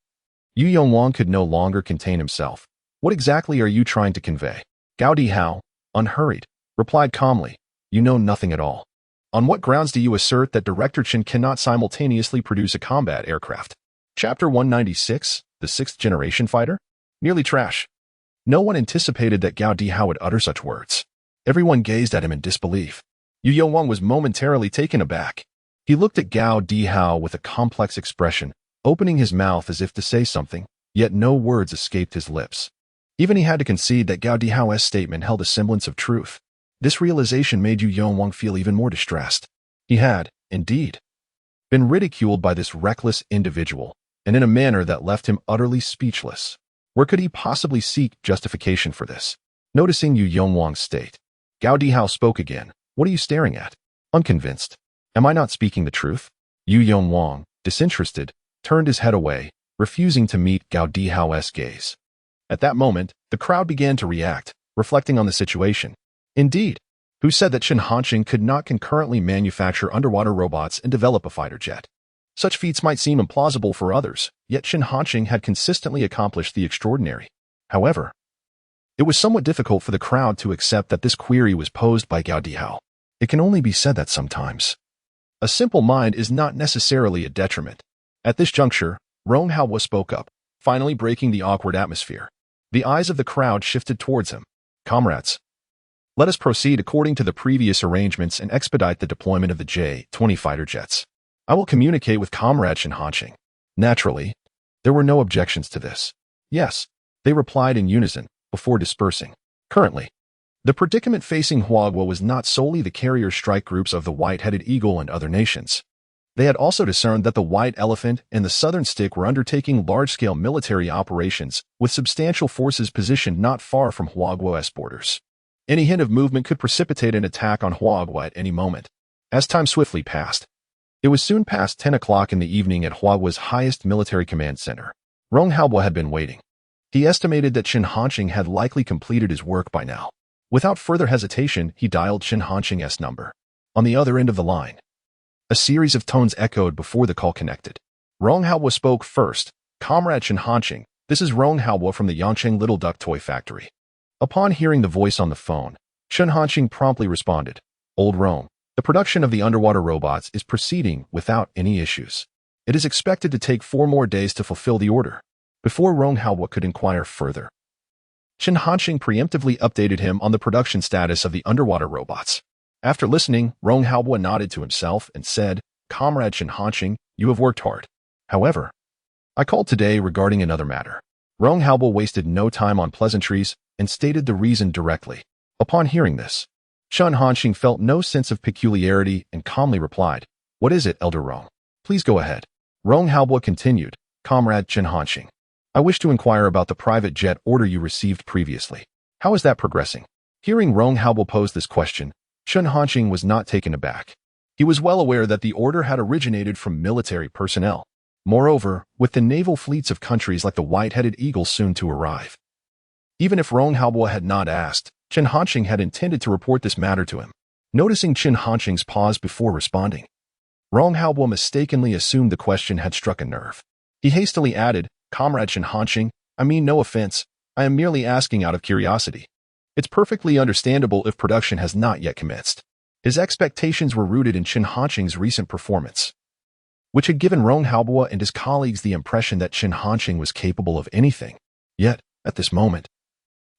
Yu Yongwang could no longer contain himself. What exactly are you trying to convey? Gao Dihao, unhurried, replied calmly. You know nothing at all. On what grounds do you assert that Director Chen cannot simultaneously produce a combat aircraft? Chapter 196, the 6th-generation fighter? Nearly trash. No one anticipated that Gao Dihao would utter such words. Everyone gazed at him in disbelief. Yu Yonwang was momentarily taken aback. He looked at Gao Dihao with a complex expression, opening his mouth as if to say something, yet no words escaped his lips. Even he had to concede that Gao Dihao's statement held a semblance of truth. This realization made Yu Yonwang feel even more distressed. He had, indeed, been ridiculed by this reckless individual, and in a manner that left him utterly speechless. Where could he possibly seek justification for this? Noticing Yu Yonwang's state, Gao Dihao spoke again. What are you staring at? Unconvinced. Am I not speaking the truth? Yu Yonwang, disinterested, turned his head away, refusing to meet Gao Dihao's gaze. At that moment, the crowd began to react, reflecting on the situation. Indeed, who said that Shin Hanqing could not concurrently manufacture underwater robots and develop a fighter jet? Such feats might seem implausible for others, yet Shin Hanqing had consistently accomplished the extraordinary. However, it was somewhat difficult for the crowd to accept that this query was posed by Gao Dihao. It can only be said that sometimes a simple mind is not necessarily a detriment. At this juncture, Rong Haobo spoke up, finally breaking the awkward atmosphere. The eyes of the crowd shifted towards him. Comrades, let us proceed according to the previous arrangements and expedite the deployment of the J-20 fighter jets. I will communicate with Comrade Shin Hanqing. Naturally, there were no objections to this. Yes, they replied in unison, before dispersing. Currently, the predicament facing Huagua was not solely the carrier strike groups of the White-Headed Eagle and other nations. They had also discerned that the White Elephant and the Southern Stick were undertaking large-scale military operations with substantial forces positioned not far from Huagua's borders. Any hint of movement could precipitate an attack on Huagua at any moment. As time swiftly passed, it was soon past 10 o'clock in the evening at Huagua's highest military command center. Rong Haobo had been waiting. He estimated that Shin Hanqing had likely completed his work by now. Without further hesitation, he dialed Shin Hanqing's number. On the other end of the line, a series of tones echoed before the call connected. Rong Haobo spoke first. Comrade Shin Hanqing, this is Rong Haobo from the Yangcheng Little Duck Toy Factory. Upon hearing the voice on the phone, Shin Hanqing promptly responded, Old Rong, the production of the underwater robots is proceeding without any issues. It is expected to take 4 more days to fulfill the order. Before Rong Haobo could inquire further, Shin Hanqing preemptively updated him on the production status of the underwater robots. After listening, Rong Haobo nodded to himself and said, Comrade Shin Hanqing, you have worked hard. However, I called today regarding another matter. Rong Haobo wasted no time on pleasantries and stated the reason directly. Upon hearing this, Shin Hanqing felt no sense of peculiarity and calmly replied, What is it, Elder Rong? Please go ahead. Rong Haobo continued, Comrade Shin Hanqing, I wish to inquire about the private jet order you received previously. How is that progressing? Hearing Rong Haobo pose this question, Shin Hanqing was not taken aback. He was well aware that the order had originated from military personnel. Moreover, with the naval fleets of countries like the White-Headed Eagle soon to arrive. Even if Rong Haobo had not asked, Shin Hanqing had intended to report this matter to him. Noticing Shin Hanqing's pause before responding, Rong Haobo mistakenly assumed the question had struck a nerve. He hastily added, Comrade Shin Hanqing, I mean no offense, I am merely asking out of curiosity. It's perfectly understandable if production has not yet commenced. His expectations were rooted in Shin Hanqing's recent performance, which had given Rong Haobo and his colleagues the impression that Shin Hanqing was capable of anything. Yet, at this moment,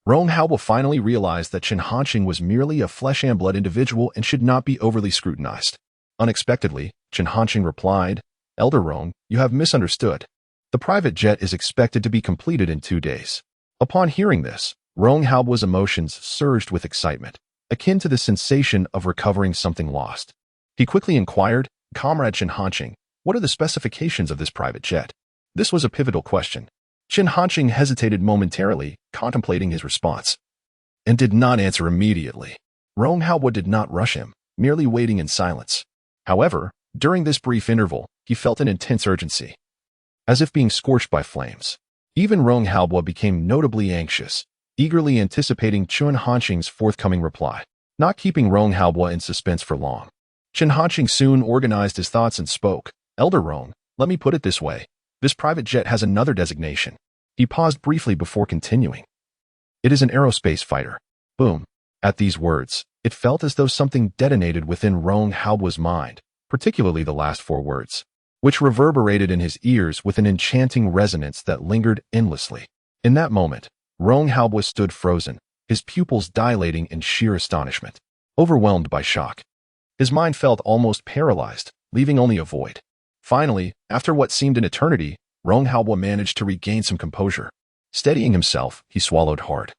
Rong Haobo finally realized that Shin Hanqing was merely a flesh-and-blood individual and should not be overly scrutinized. Unexpectedly, Shin Hanqing replied, Elder Rong, you have misunderstood. The private jet is expected to be completed in 2 days. Upon hearing this, Rong Haobo's emotions surged with excitement, akin to the sensation of recovering something lost. He quickly inquired, Comrade Shin Hanqing, what are the specifications of this private jet? This was a pivotal question. Shin Hanqing hesitated momentarily, contemplating his response, and did not answer immediately. Rong Haobo did not rush him, merely waiting in silence. However, during this brief interval, he felt an intense urgency, as if being scorched by flames. Even Rong Haobo became notably anxious, eagerly anticipating Shin Hanqing's forthcoming reply. Not keeping Rong Haobo in suspense for long, Shin Hanqing soon organized his thoughts and spoke, Elder Rong, let me put it this way. This private jet has another designation. He paused briefly before continuing. It is an aerospace fighter. Boom. At these words, it felt as though something detonated within Rong Haobo's mind, particularly the last 4 words, which reverberated in his ears with an enchanting resonance that lingered endlessly. In that moment, Rong Haobo stood frozen, his pupils dilating in sheer astonishment. Overwhelmed by shock, His mind felt almost paralyzed, leaving only a void. Finally, after what seemed an eternity, Rong Haobo managed to regain some composure. Steadying himself, he swallowed hard,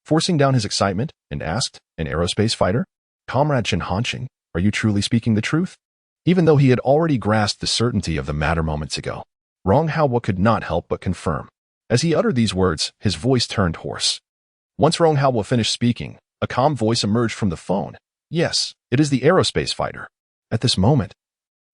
forcing down his excitement, and asked, "An aerospace fighter? Comrade Chen Hanqing, are you truly speaking the truth?" Even though he had already grasped the certainty of the matter moments ago, Rong Haobo could not help but confirm. As he uttered these words, his voice turned hoarse. Once Rong Haobo finished speaking, a calm voice emerged from the phone. "Yes, it is the aerospace fighter." At this moment,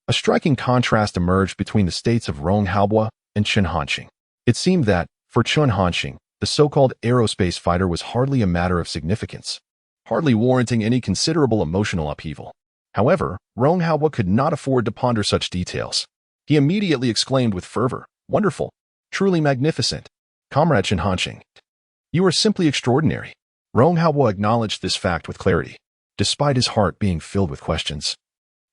a striking contrast emerged between the states of Rong Haobo and Chen Hanqing. It seemed that, for Chen Hanqing, the so-called aerospace fighter was hardly a matter of significance, hardly warranting any considerable emotional upheaval. However, Rong Haobo could not afford to ponder such details. He immediately exclaimed with fervor, "Wonderful! Truly magnificent! Comrade Chen Hanqing, you are simply extraordinary." Rong Haobo acknowledged this fact with clarity, despite his heart being filled with questions.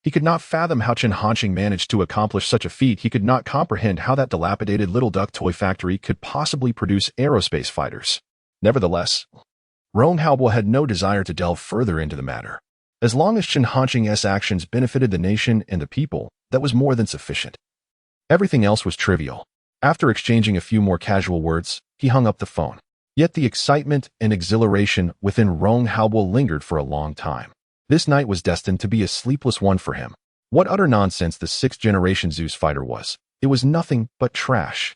He could not fathom how Chen Hanqing managed to accomplish such a feat. He could not comprehend how that dilapidated little duck toy factory could possibly produce aerospace fighters. Nevertheless, Rong Haobo had no desire to delve further into the matter. As long as Chen Hanqing's actions benefited the nation and the people, that was more than sufficient. Everything else was trivial. After exchanging a few more casual words, he hung up the phone. Yet the excitement and exhilaration within Rong Haobo lingered for a long time. This night was destined to be a sleepless one for him. What utter nonsense the sixth-generation Zeus fighter was. It was nothing but trash.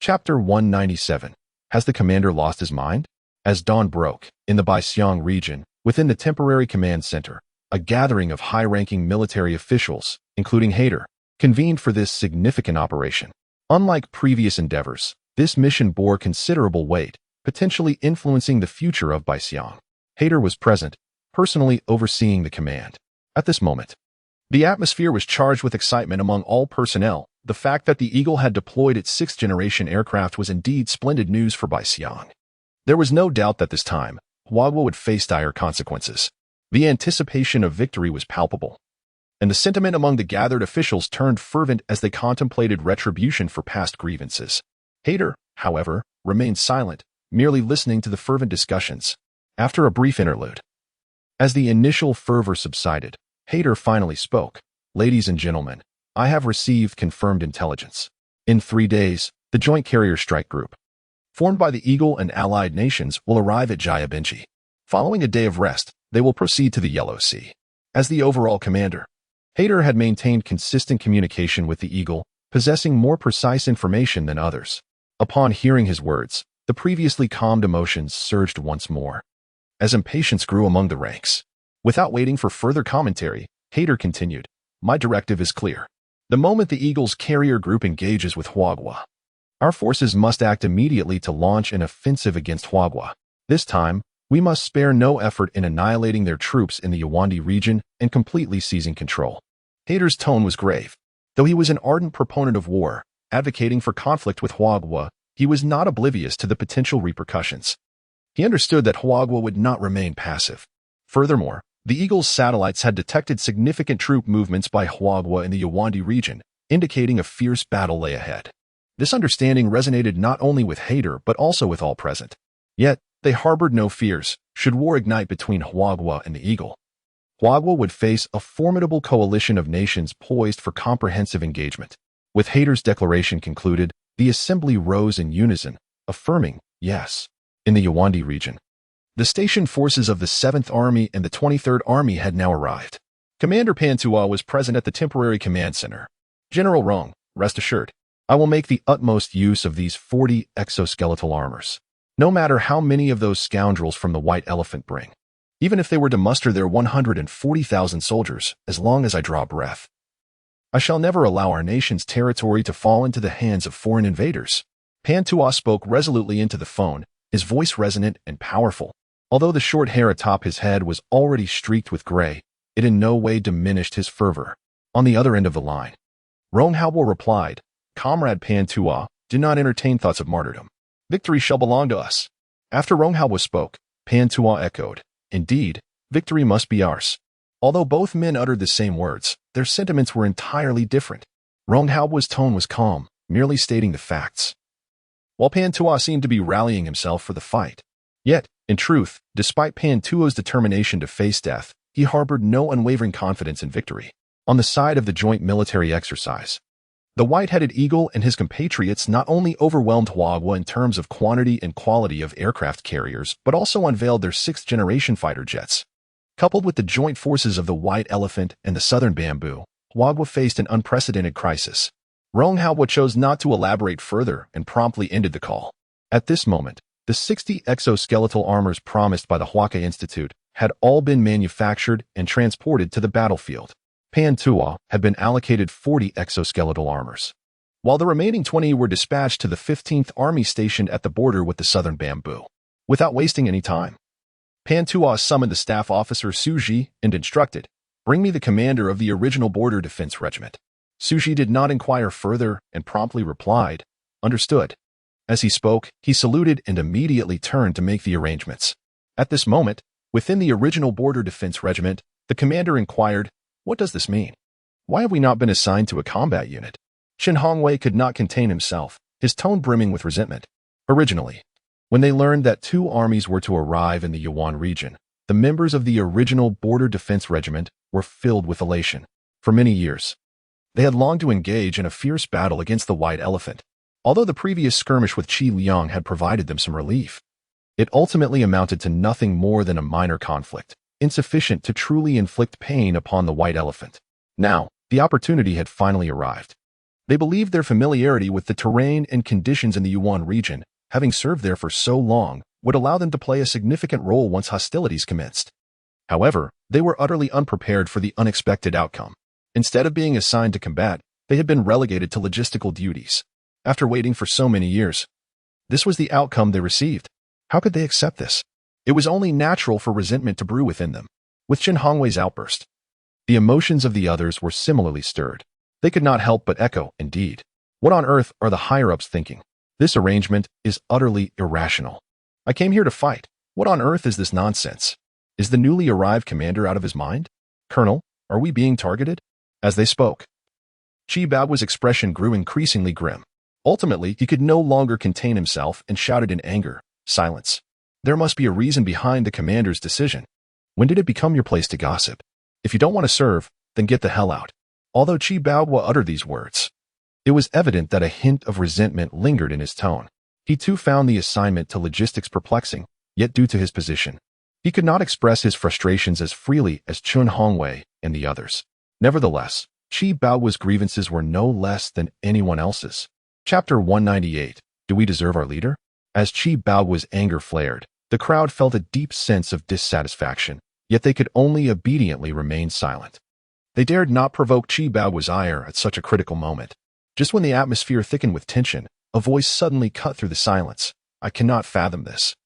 Chapter 197. Has the commander lost his mind? As dawn broke, in the Baixiang region, within the temporary command center, a gathering of high-ranking military officials, including Hader, convened for this significant operation. Unlike previous endeavors, this mission bore considerable weight, potentially influencing the future of Baixiang. Hader was present, personally overseeing the command. At this moment, the atmosphere was charged with excitement among all personnel. The fact that the Eagle had deployed its sixth-generation aircraft was indeed splendid news for Baixiang. There was no doubt that this time, Huagua would face dire consequences. The anticipation of victory was palpable, and the sentiment among the gathered officials turned fervent as they contemplated retribution for past grievances. Hader, however, remained silent, merely listening to the fervent discussions. After a brief interlude, as the initial fervor subsided, Hader finally spoke. "Ladies and gentlemen, I have received confirmed intelligence. In 3 days, the Joint Carrier Strike Group, formed by the Eagle and allied nations, will arrive at Jayabenchi. Following a day of rest, they will proceed to the Yellow Sea." As the overall commander, Hader had maintained consistent communication with the Eagle, possessing more precise information than others. Upon hearing his words, the previously calmed emotions surged once more, as impatience grew among the ranks. Without waiting for further commentary, Hader continued, "My directive is clear. The moment the Eagle's carrier group engages with Huagua, our forces must act immediately to launch an offensive against Huagua. This time, we must spare no effort in annihilating their troops in the Yawandi region and completely seizing control." Hader's tone was grave. Though he was an ardent proponent of war, advocating for conflict with Huagua, he was not oblivious to the potential repercussions. He understood that Huagua would not remain passive. Furthermore, the Eagle's satellites had detected significant troop movements by Huagua in the Yawandi region, indicating a fierce battle lay ahead. This understanding resonated not only with Hader but also with all present. Yet, they harbored no fears. Should war ignite between Huagua and the Eagle, Huagua would face a formidable coalition of nations poised for comprehensive engagement. With Hader's declaration concluded, the assembly rose in unison, affirming, "Yes." In the Yawandi region, the stationed forces of the 7th Army and the 23rd Army had now arrived. Commander Pantua was present at the temporary command center. "General Rong, rest assured, I will make the utmost use of these 40 exoskeletal armors, no matter how many of those scoundrels from the White Elephant bring. Even if they were to muster their 140,000 soldiers, as long as I draw breath, I shall never allow our nation's territory to fall into the hands of foreign invaders." Pantua spoke resolutely into the phone, his voice resonant and powerful. Although the short hair atop his head was already streaked with gray, it in no way diminished his fervor. On the other end of the line, Rong Haobo replied, "Comrade Pantua, do not entertain thoughts of martyrdom. Victory shall belong to us." After Rong Haobo spoke, Pantua echoed, "Indeed, victory must be ours." Although both men uttered the same words, their sentiments were entirely different. Rong Haobo's tone was calm, merely stating the facts, while Pantua seemed to be rallying himself for the fight. Yet, in truth, despite Pantua's determination to face death, he harbored no unwavering confidence in victory. On the side of the joint military exercise, the white-headed eagle and his compatriots not only overwhelmed Huagua in terms of quantity and quality of aircraft carriers, but also unveiled their sixth-generation fighter jets. Coupled with the joint forces of the White Elephant and the Southern Bamboo, Huagua faced an unprecedented crisis. Ronghua chose not to elaborate further and promptly ended the call. At this moment, the 60 exoskeletal armors promised by the Huaca Institute had all been manufactured and transported to the battlefield. Pantua had been allocated 40 exoskeletal armors, while the remaining 20 were dispatched to the 15th Army stationed at the border with the Southern Bamboo. Without wasting any time, Pantua summoned the staff officer Suji and instructed, "Bring me the commander of the original Border Defense Regiment." Suji did not inquire further and promptly replied, "Understood." As he spoke, he saluted and immediately turned to make the arrangements. At this moment, within the original Border Defense Regiment, the commander inquired, "What does this mean? Why have we not been assigned to a combat unit?" Shin Hongwei could not contain himself, his tone brimming with resentment. Originally, when they learned that 2 armies were to arrive in the Yuan region, the members of the original Border Defense Regiment were filled with elation. For many years, they had longed to engage in a fierce battle against the White Elephant. Although the previous skirmish with Qi Liang had provided them some relief, it ultimately amounted to nothing more than a minor conflict, insufficient to truly inflict pain upon the White Elephant. Now, the opportunity had finally arrived. They believed their familiarity with the terrain and conditions in the Yuan region, having served there for so long, would allow them to play a significant role once hostilities commenced. However, they were utterly unprepared for the unexpected outcome. Instead of being assigned to combat, they had been relegated to logistical duties. After waiting for so many years, this was the outcome they received. How could they accept this? It was only natural for resentment to brew within them. With Shin Hongwei's outburst, the emotions of the others were similarly stirred. They could not help but echo, "Indeed. What on earth are the higher-ups thinking? This arrangement is utterly irrational. I came here to fight. What on earth is this nonsense? Is the newly arrived commander out of his mind? Colonel, are we being targeted?" As they spoke, Qi Bao's expression grew increasingly grim. Ultimately, he could no longer contain himself and shouted in anger, "Silence. There must be a reason behind the commander's decision. When did it become your place to gossip? If you don't want to serve, then get the hell out." Although Qi Bao uttered these words, it was evident that a hint of resentment lingered in his tone. He too found the assignment to logistics perplexing, yet due to his position, he could not express his frustrations as freely as Chun Hongwei and the others. Nevertheless, Qi Bao's grievances were no less than anyone else's. Chapter 198, Do We Deserve Our Leader? As Qi Bao's anger flared, the crowd felt a deep sense of dissatisfaction, yet they could only obediently remain silent. They dared not provoke Qi Bao's ire at such a critical moment. Just when the atmosphere thickened with tension, a voice suddenly cut through the silence. "I cannot fathom this.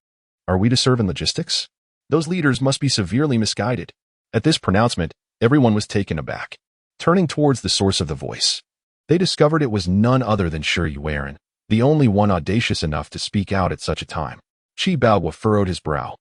Are we to serve in logistics? Those leaders must be severely misguided." At this pronouncement, everyone was taken aback. Turning towards the source of the voice, they discovered it was none other than Shi Yuan, the only one audacious enough to speak out at such a time. Qi Bao furrowed his brow,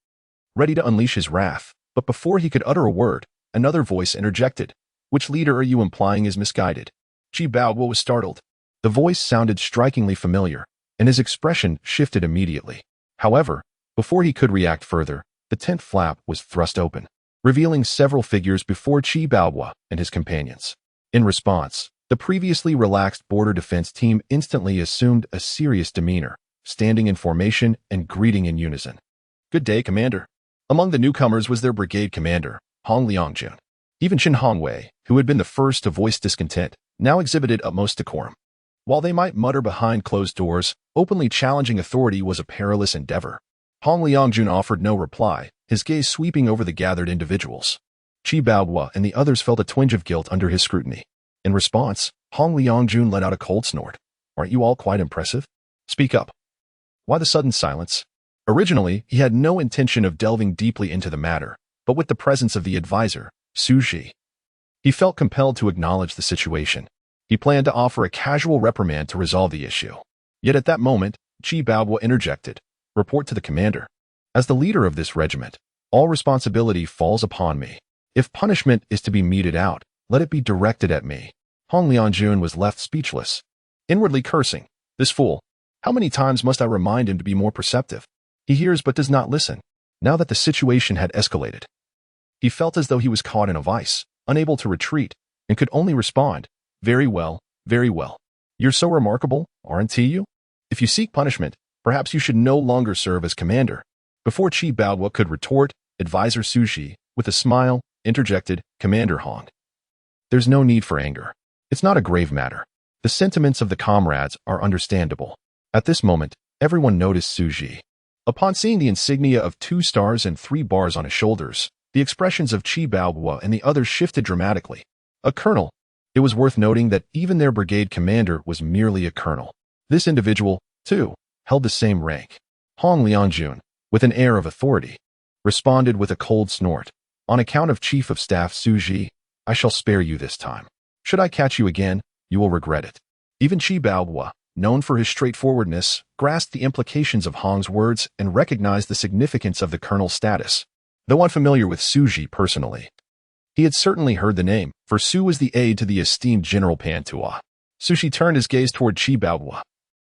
ready to unleash his wrath, but before he could utter a word, another voice interjected. "Which leader are you implying is misguided?" Qi Bao was startled. The voice sounded strikingly familiar, and his expression shifted immediately. However, before he could react further, the tent flap was thrust open, revealing several figures before Qi Bao and his companions. In response, the previously relaxed border defense team instantly assumed a serious demeanor, standing in formation and greeting in unison. "Good day, Commander." Among the newcomers was their brigade commander, Hong Liangjun. Even Shin Hongwei, who had been the first to voice discontent, now exhibited utmost decorum. While they might mutter behind closed doors, openly challenging authority was a perilous endeavor. Hong Liangjun offered no reply, his gaze sweeping over the gathered individuals. Qi Baohua and the others felt a twinge of guilt under his scrutiny. In response, Hong Liangjun let out a cold snort. "Aren't you all quite impressive? Speak up." Why the sudden silence? Originally, he had no intention of delving deeply into the matter, but with the presence of the advisor, Suji, he felt compelled to acknowledge the situation. He planned to offer a casual reprimand to resolve the issue. Yet at that moment, Qi Baohua interjected, "Report to the commander. As the leader of this regiment, all responsibility falls upon me. If punishment is to be meted out, let it be directed at me." Hong Liangjun was left speechless, inwardly cursing, "This fool. How many times must I remind him to be more perceptive? He hears but does not listen." Now that the situation had escalated, He felt as though he was caught in a vice, unable to retreat, and could only respond, "Very well, very well. You're so remarkable, aren't you? If you seek punishment, perhaps you should no longer serve as commander." Before Chi Baohua could retort, Advisor Suji, with a smile, interjected, "Commander Hong, there's no need for anger. It's not a grave matter. The sentiments of the comrades are understandable." At this moment, everyone noticed Suji. Upon seeing the insignia of 2 stars and 3 bars on his shoulders, the expressions of Chi Baohua and the others shifted dramatically. A colonel. It was worth noting that even their brigade commander was merely a colonel. This individual, too, held the same rank. Hong Liangjun, with an air of authority, responded with a cold snort. "On account of Chief of Staff Suji, I shall spare you this time. Should I catch you again, you will regret it." Even Chi Baohua, known for his straightforwardness, grasped the implications of Hong's words and recognized the significance of the colonel's status. Though unfamiliar with Suji personally, he had certainly heard the name, for Su was the aide to the esteemed General Pantua. Suji turned his gaze toward Chi Baohua,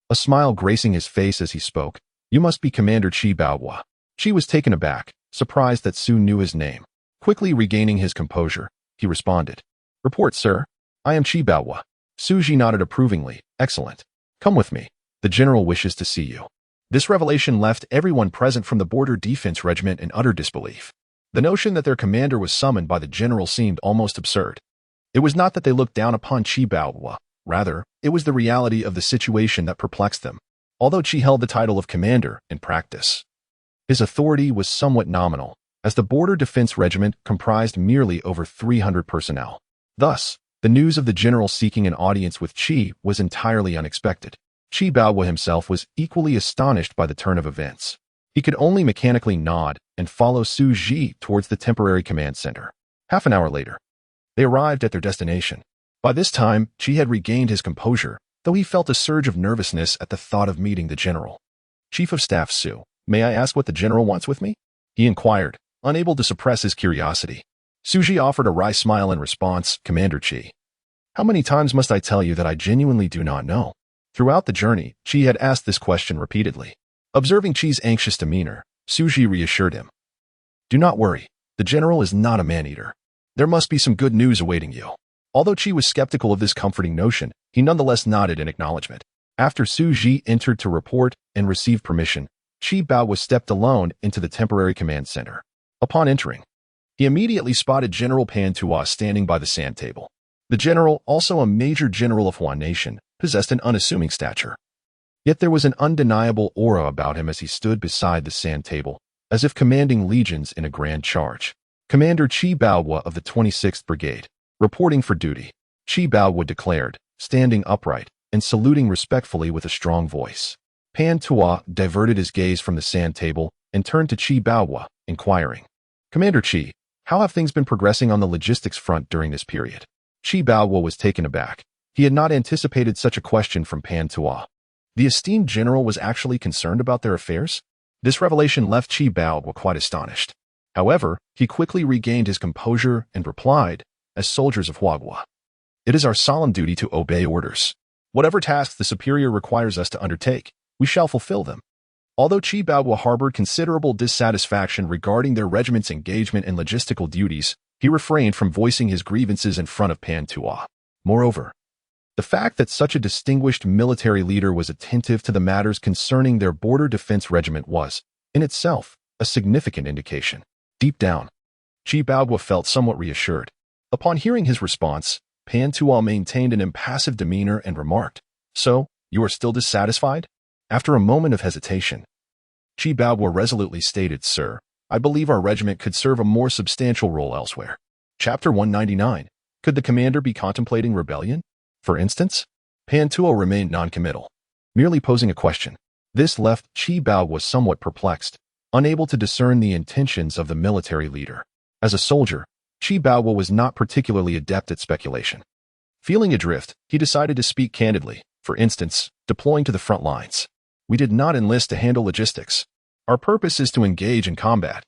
a smile gracing his face as he spoke. "You must be Commander Chi Baohua." Chi was taken aback, surprised that Su knew his name. Quickly regaining his composure, he responded, "Report, sir. I am Chi Baohua." Suji nodded approvingly. "Excellent. Come with me. The general wishes to see you." This revelation left everyone present from the Border Defense Regiment in utter disbelief. The notion that their commander was summoned by the general seemed almost absurd. It was not that they looked down upon Chi Baohua. Rather, it was the reality of the situation that perplexed them. Although Chi held the title of commander in practice, his authority was somewhat nominal, as the Border Defense Regiment comprised merely over 300 personnel. Thus, the news of the general seeking an audience with Chi was entirely unexpected. Chi Baohua himself was equally astonished by the turn of events. He could only mechanically nod and follow Su Ji towards the temporary command center. Half an hour later, they arrived at their destination. By this time, Chi had regained his composure, though he felt a surge of nervousness at the thought of meeting the general. "Chief of Staff Su, may I ask what the general wants with me?" he inquired, unable to suppress his curiosity. Suji offered a wry smile in response. "Commander Chi, how many times must I tell you that I genuinely do not know?" Throughout the journey, Chi had asked this question repeatedly. Observing Chi's anxious demeanor, Suji reassured him. "Do not worry. The general is not a man-eater. There must be some good news awaiting you." Although Chi was skeptical of this comforting notion, he nonetheless nodded in acknowledgement. After Suji entered to report and receive permission, Chi Baohua stepped alone into the temporary command center. Upon entering, he immediately spotted General Pantua standing by the sand table. The general, also a major general of Huan Nation, possessed an unassuming stature. Yet there was an undeniable aura about him as he stood beside the sand table, as if commanding legions in a grand charge. Commander Chi Baohua of the 26th Brigade, reporting for duty, Chi Baohua declared, standing upright and saluting respectfully with a strong voice. Pantua diverted his gaze from the sand table and turned to Chi Baohua, inquiring, "Commander Chi, how have things been progressing on the logistics front during this period?" Chi Baohua was taken aback. He had not anticipated such a question from Pantua. The esteemed general was actually concerned about their affairs? This revelation left Chi Baohua quite astonished. However, he quickly regained his composure and replied, "As soldiers of Huagua, it is our solemn duty to obey orders. Whatever tasks the superior requires us to undertake, we shall fulfill them." Although Chi Baohua harbored considerable dissatisfaction regarding their regiment's engagement in logistical duties, he refrained from voicing his grievances in front of Pantua. Moreover, the fact that such a distinguished military leader was attentive to the matters concerning their border defense regiment was, in itself, a significant indication. Deep down, Chi Baohua felt somewhat reassured. Upon hearing his response, Pantua maintained an impassive demeanor and remarked, "So, you are still dissatisfied?" After a moment of hesitation, Chi Baohua resolutely stated, "Sir, I believe our regiment could serve a more substantial role elsewhere." Chapter 199. Could the commander be contemplating rebellion? For instance, Pantua remained noncommittal, merely posing a question. This left Chi Baohua somewhat perplexed, unable to discern the intentions of the military leader. As a soldier, Chi Baohua was not particularly adept at speculation. Feeling adrift, he decided to speak candidly, for instance, deploying to the front lines. "We did not enlist to handle logistics. Our purpose is to engage in combat."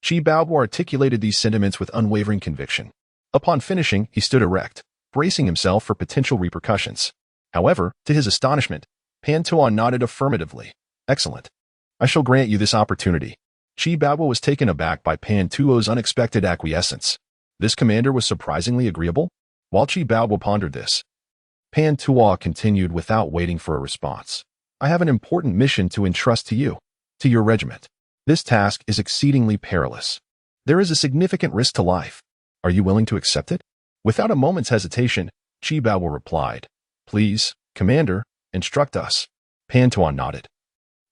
Chi Baohua articulated these sentiments with unwavering conviction. Upon finishing, he stood erect, bracing himself for potential repercussions. However, to his astonishment, Pantua nodded affirmatively. "Excellent. I shall grant you this opportunity." Chi Baobo was taken aback by Pan Tuo's unexpected acquiescence. This commander was surprisingly agreeable. While Chi Baobo pondered this, Pan Tuo continued without waiting for a response. I have an important mission to entrust to you, to your regiment. This task is exceedingly perilous. There is a significant risk to life. Are you willing to accept it? Without a moment's hesitation, Chi Baobo replied, Please, Commander, instruct us. Pan Tuo nodded.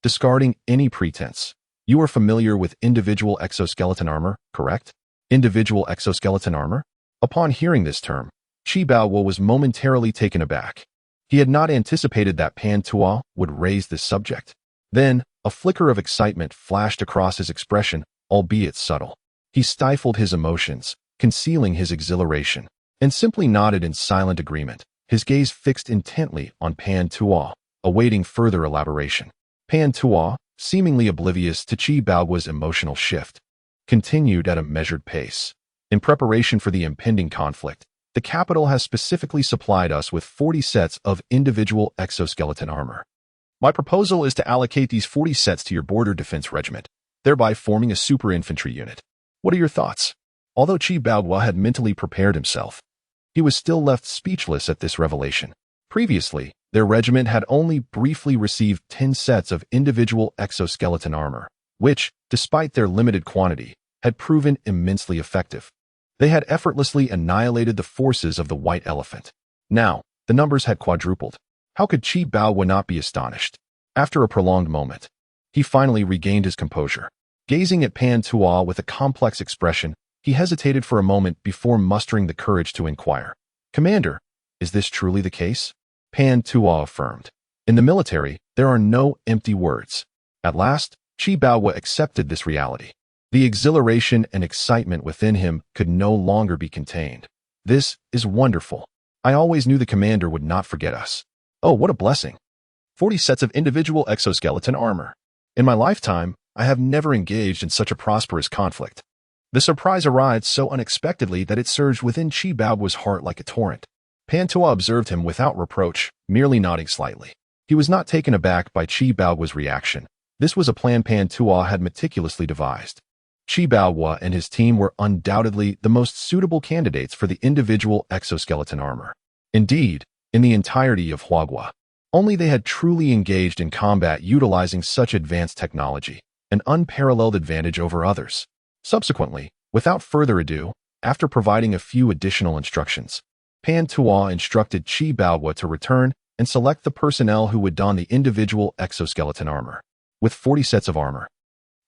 Discarding any pretense. You are familiar with individual exoskeleton armor, correct? Individual exoskeleton armor? Upon hearing this term, Chi Baobo was momentarily taken aback. He had not anticipated that Pan Tuo would raise this subject. Then, a flicker of excitement flashed across his expression, albeit subtle. He stifled his emotions, concealing his exhilaration, and simply nodded in silent agreement, his gaze fixed intently on Pan Tuo, awaiting further elaboration. Pan Tuo, seemingly oblivious to Chi Baobo's emotional shift, continued at a measured pace. In preparation for the impending conflict, the capital has specifically supplied us with 40 sets of individual exoskeleton armor. My proposal is to allocate these 40 sets to your border defense regiment, thereby forming a super infantry unit. What are your thoughts? Although Chi Baobo had mentally prepared himself, he was still left speechless at this revelation. Previously, their regiment had only briefly received 10 sets of individual exoskeleton armor, which, despite their limited quantity, had proven immensely effective. They had effortlessly annihilated the forces of the White Elephant. Now, the numbers had quadrupled. How could Chi Baobo not be astonished? After a prolonged moment, he finally regained his composure. Gazing at Pan Tuo with a complex expression, he hesitated for a moment before mustering the courage to inquire. Commander, is this truly the case? Pan Tuo affirmed. In the military, there are no empty words. At last, Chi Baobo accepted this reality. The exhilaration and excitement within him could no longer be contained. This is wonderful. I always knew the commander would not forget us. Oh, what a blessing. 40 sets of individual exoskeleton armor. In my lifetime, I have never engaged in such a prosperous conflict. The surprise arrived so unexpectedly that it surged within Chi Baobo's heart like a torrent. Pan Tuo observed him without reproach, merely nodding slightly. He was not taken aback by Chi Baobo's reaction. This was a plan Pan Tuo had meticulously devised. Chi Baobo and his team were undoubtedly the most suitable candidates for the individual exoskeleton armor. Indeed, in the entirety of Huagua, only they had truly engaged in combat utilizing such advanced technology, an unparalleled advantage over others. Subsequently, without further ado, after providing a few additional instructions, Pan Tuo instructed Chi Baobo to return and select the personnel who would don the individual exoskeleton armor. With 40 sets of armor,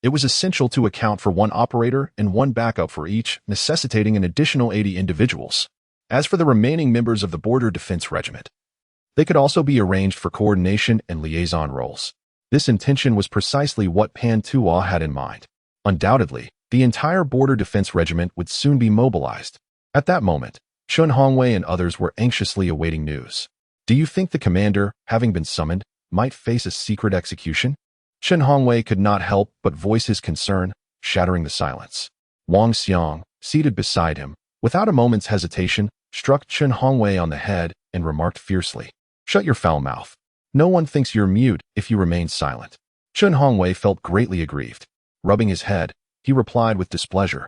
it was essential to account for one operator and one backup for each, necessitating an additional 80 individuals. As for the remaining members of the Border Defense Regiment, they could also be arranged for coordination and liaison roles. This intention was precisely what Pan Tuo had in mind. Undoubtedly, the entire Border Defense Regiment would soon be mobilized. At that moment, Chun Hongwei and others were anxiously awaiting news. Do you think the commander, having been summoned, might face a secret execution? Chun Hongwei could not help but voice his concern, shattering the silence. Wang Xiang, seated beside him, without a moment's hesitation, struck Chun Hongwei on the head and remarked fiercely, Shut your foul mouth. No one thinks you're mute if you remain silent. Chun Hongwei felt greatly aggrieved. Rubbing his head, he replied with displeasure,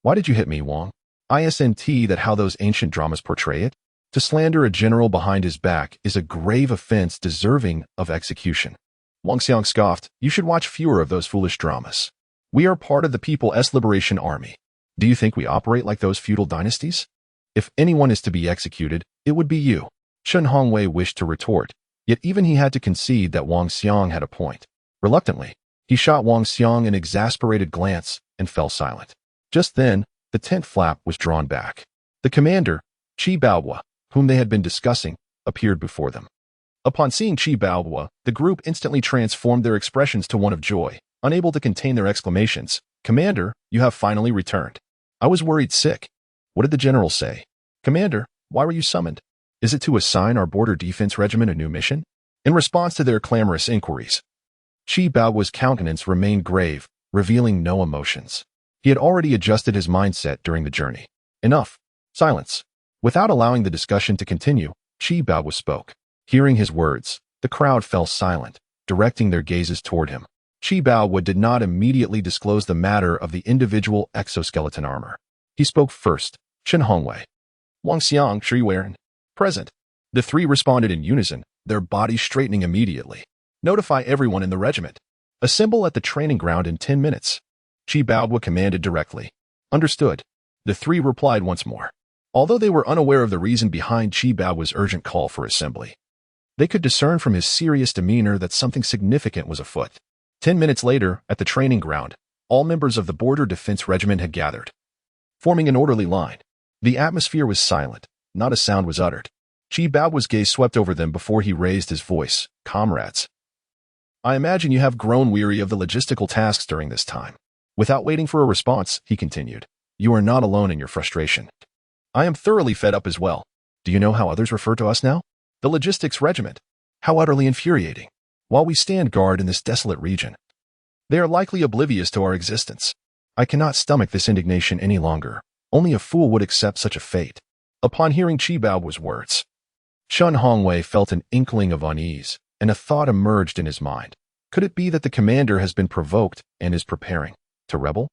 Why did you hit me, Wang? Isn't that how those ancient dramas portray it? To slander a general behind his back is a grave offense deserving of execution. Wang Xiang scoffed, You should watch fewer of those foolish dramas. We are part of the People's Liberation Army. Do you think we operate like those feudal dynasties? If anyone is to be executed, it would be you. Chun Hongwei wished to retort, yet even he had to concede that Wang Xiang had a point. Reluctantly, he shot Wang Xiang an exasperated glance and fell silent. Just then, the tent flap was drawn back. The commander, Chi Baobo, whom they had been discussing, appeared before them. Upon seeing Chi Baobo, the group instantly transformed their expressions to one of joy, unable to contain their exclamations. Commander, you have finally returned. I was worried sick. What did the general say? Commander, why were you summoned? Is it to assign our border defense regiment a new mission? In response to their clamorous inquiries, Chi Baobo's countenance remained grave, revealing no emotions. He had already adjusted his mindset during the journey. Enough. Silence. Without allowing the discussion to continue, Chi Baobo spoke. Hearing his words, the crowd fell silent, directing their gazes toward him. Chi Baowu did not immediately disclose the matter of the individual exoskeleton armor. He spoke first. Chen Hongwei. Wang Xiang, Shi Weiren. Present. The three responded in unison, their bodies straightening immediately. Notify everyone in the regiment. Assemble at the training ground in 10 minutes. Chi Baowu commanded directly. Understood. The three replied once more. Although they were unaware of the reason behind Chi Baowu's urgent call for assembly, they could discern from his serious demeanor that something significant was afoot. 10 minutes later, at the training ground, all members of the Border Defense Regiment had gathered, forming an orderly line. The atmosphere was silent. Not a sound was uttered. Chi Baowu's gaze swept over them before he raised his voice. Comrades, I imagine you have grown weary of the logistical tasks during this time. Without waiting for a response, he continued, you are not alone in your frustration. I am thoroughly fed up as well. Do you know how others refer to us now? The Logistics Regiment. How utterly infuriating. While we stand guard in this desolate region, they are likely oblivious to our existence. I cannot stomach this indignation any longer. Only a fool would accept such a fate. Upon hearing Chi Baowu's words, Chen Hongwei felt an inkling of unease, and a thought emerged in his mind. Could it be that the commander has been provoked and is preparing to rebel?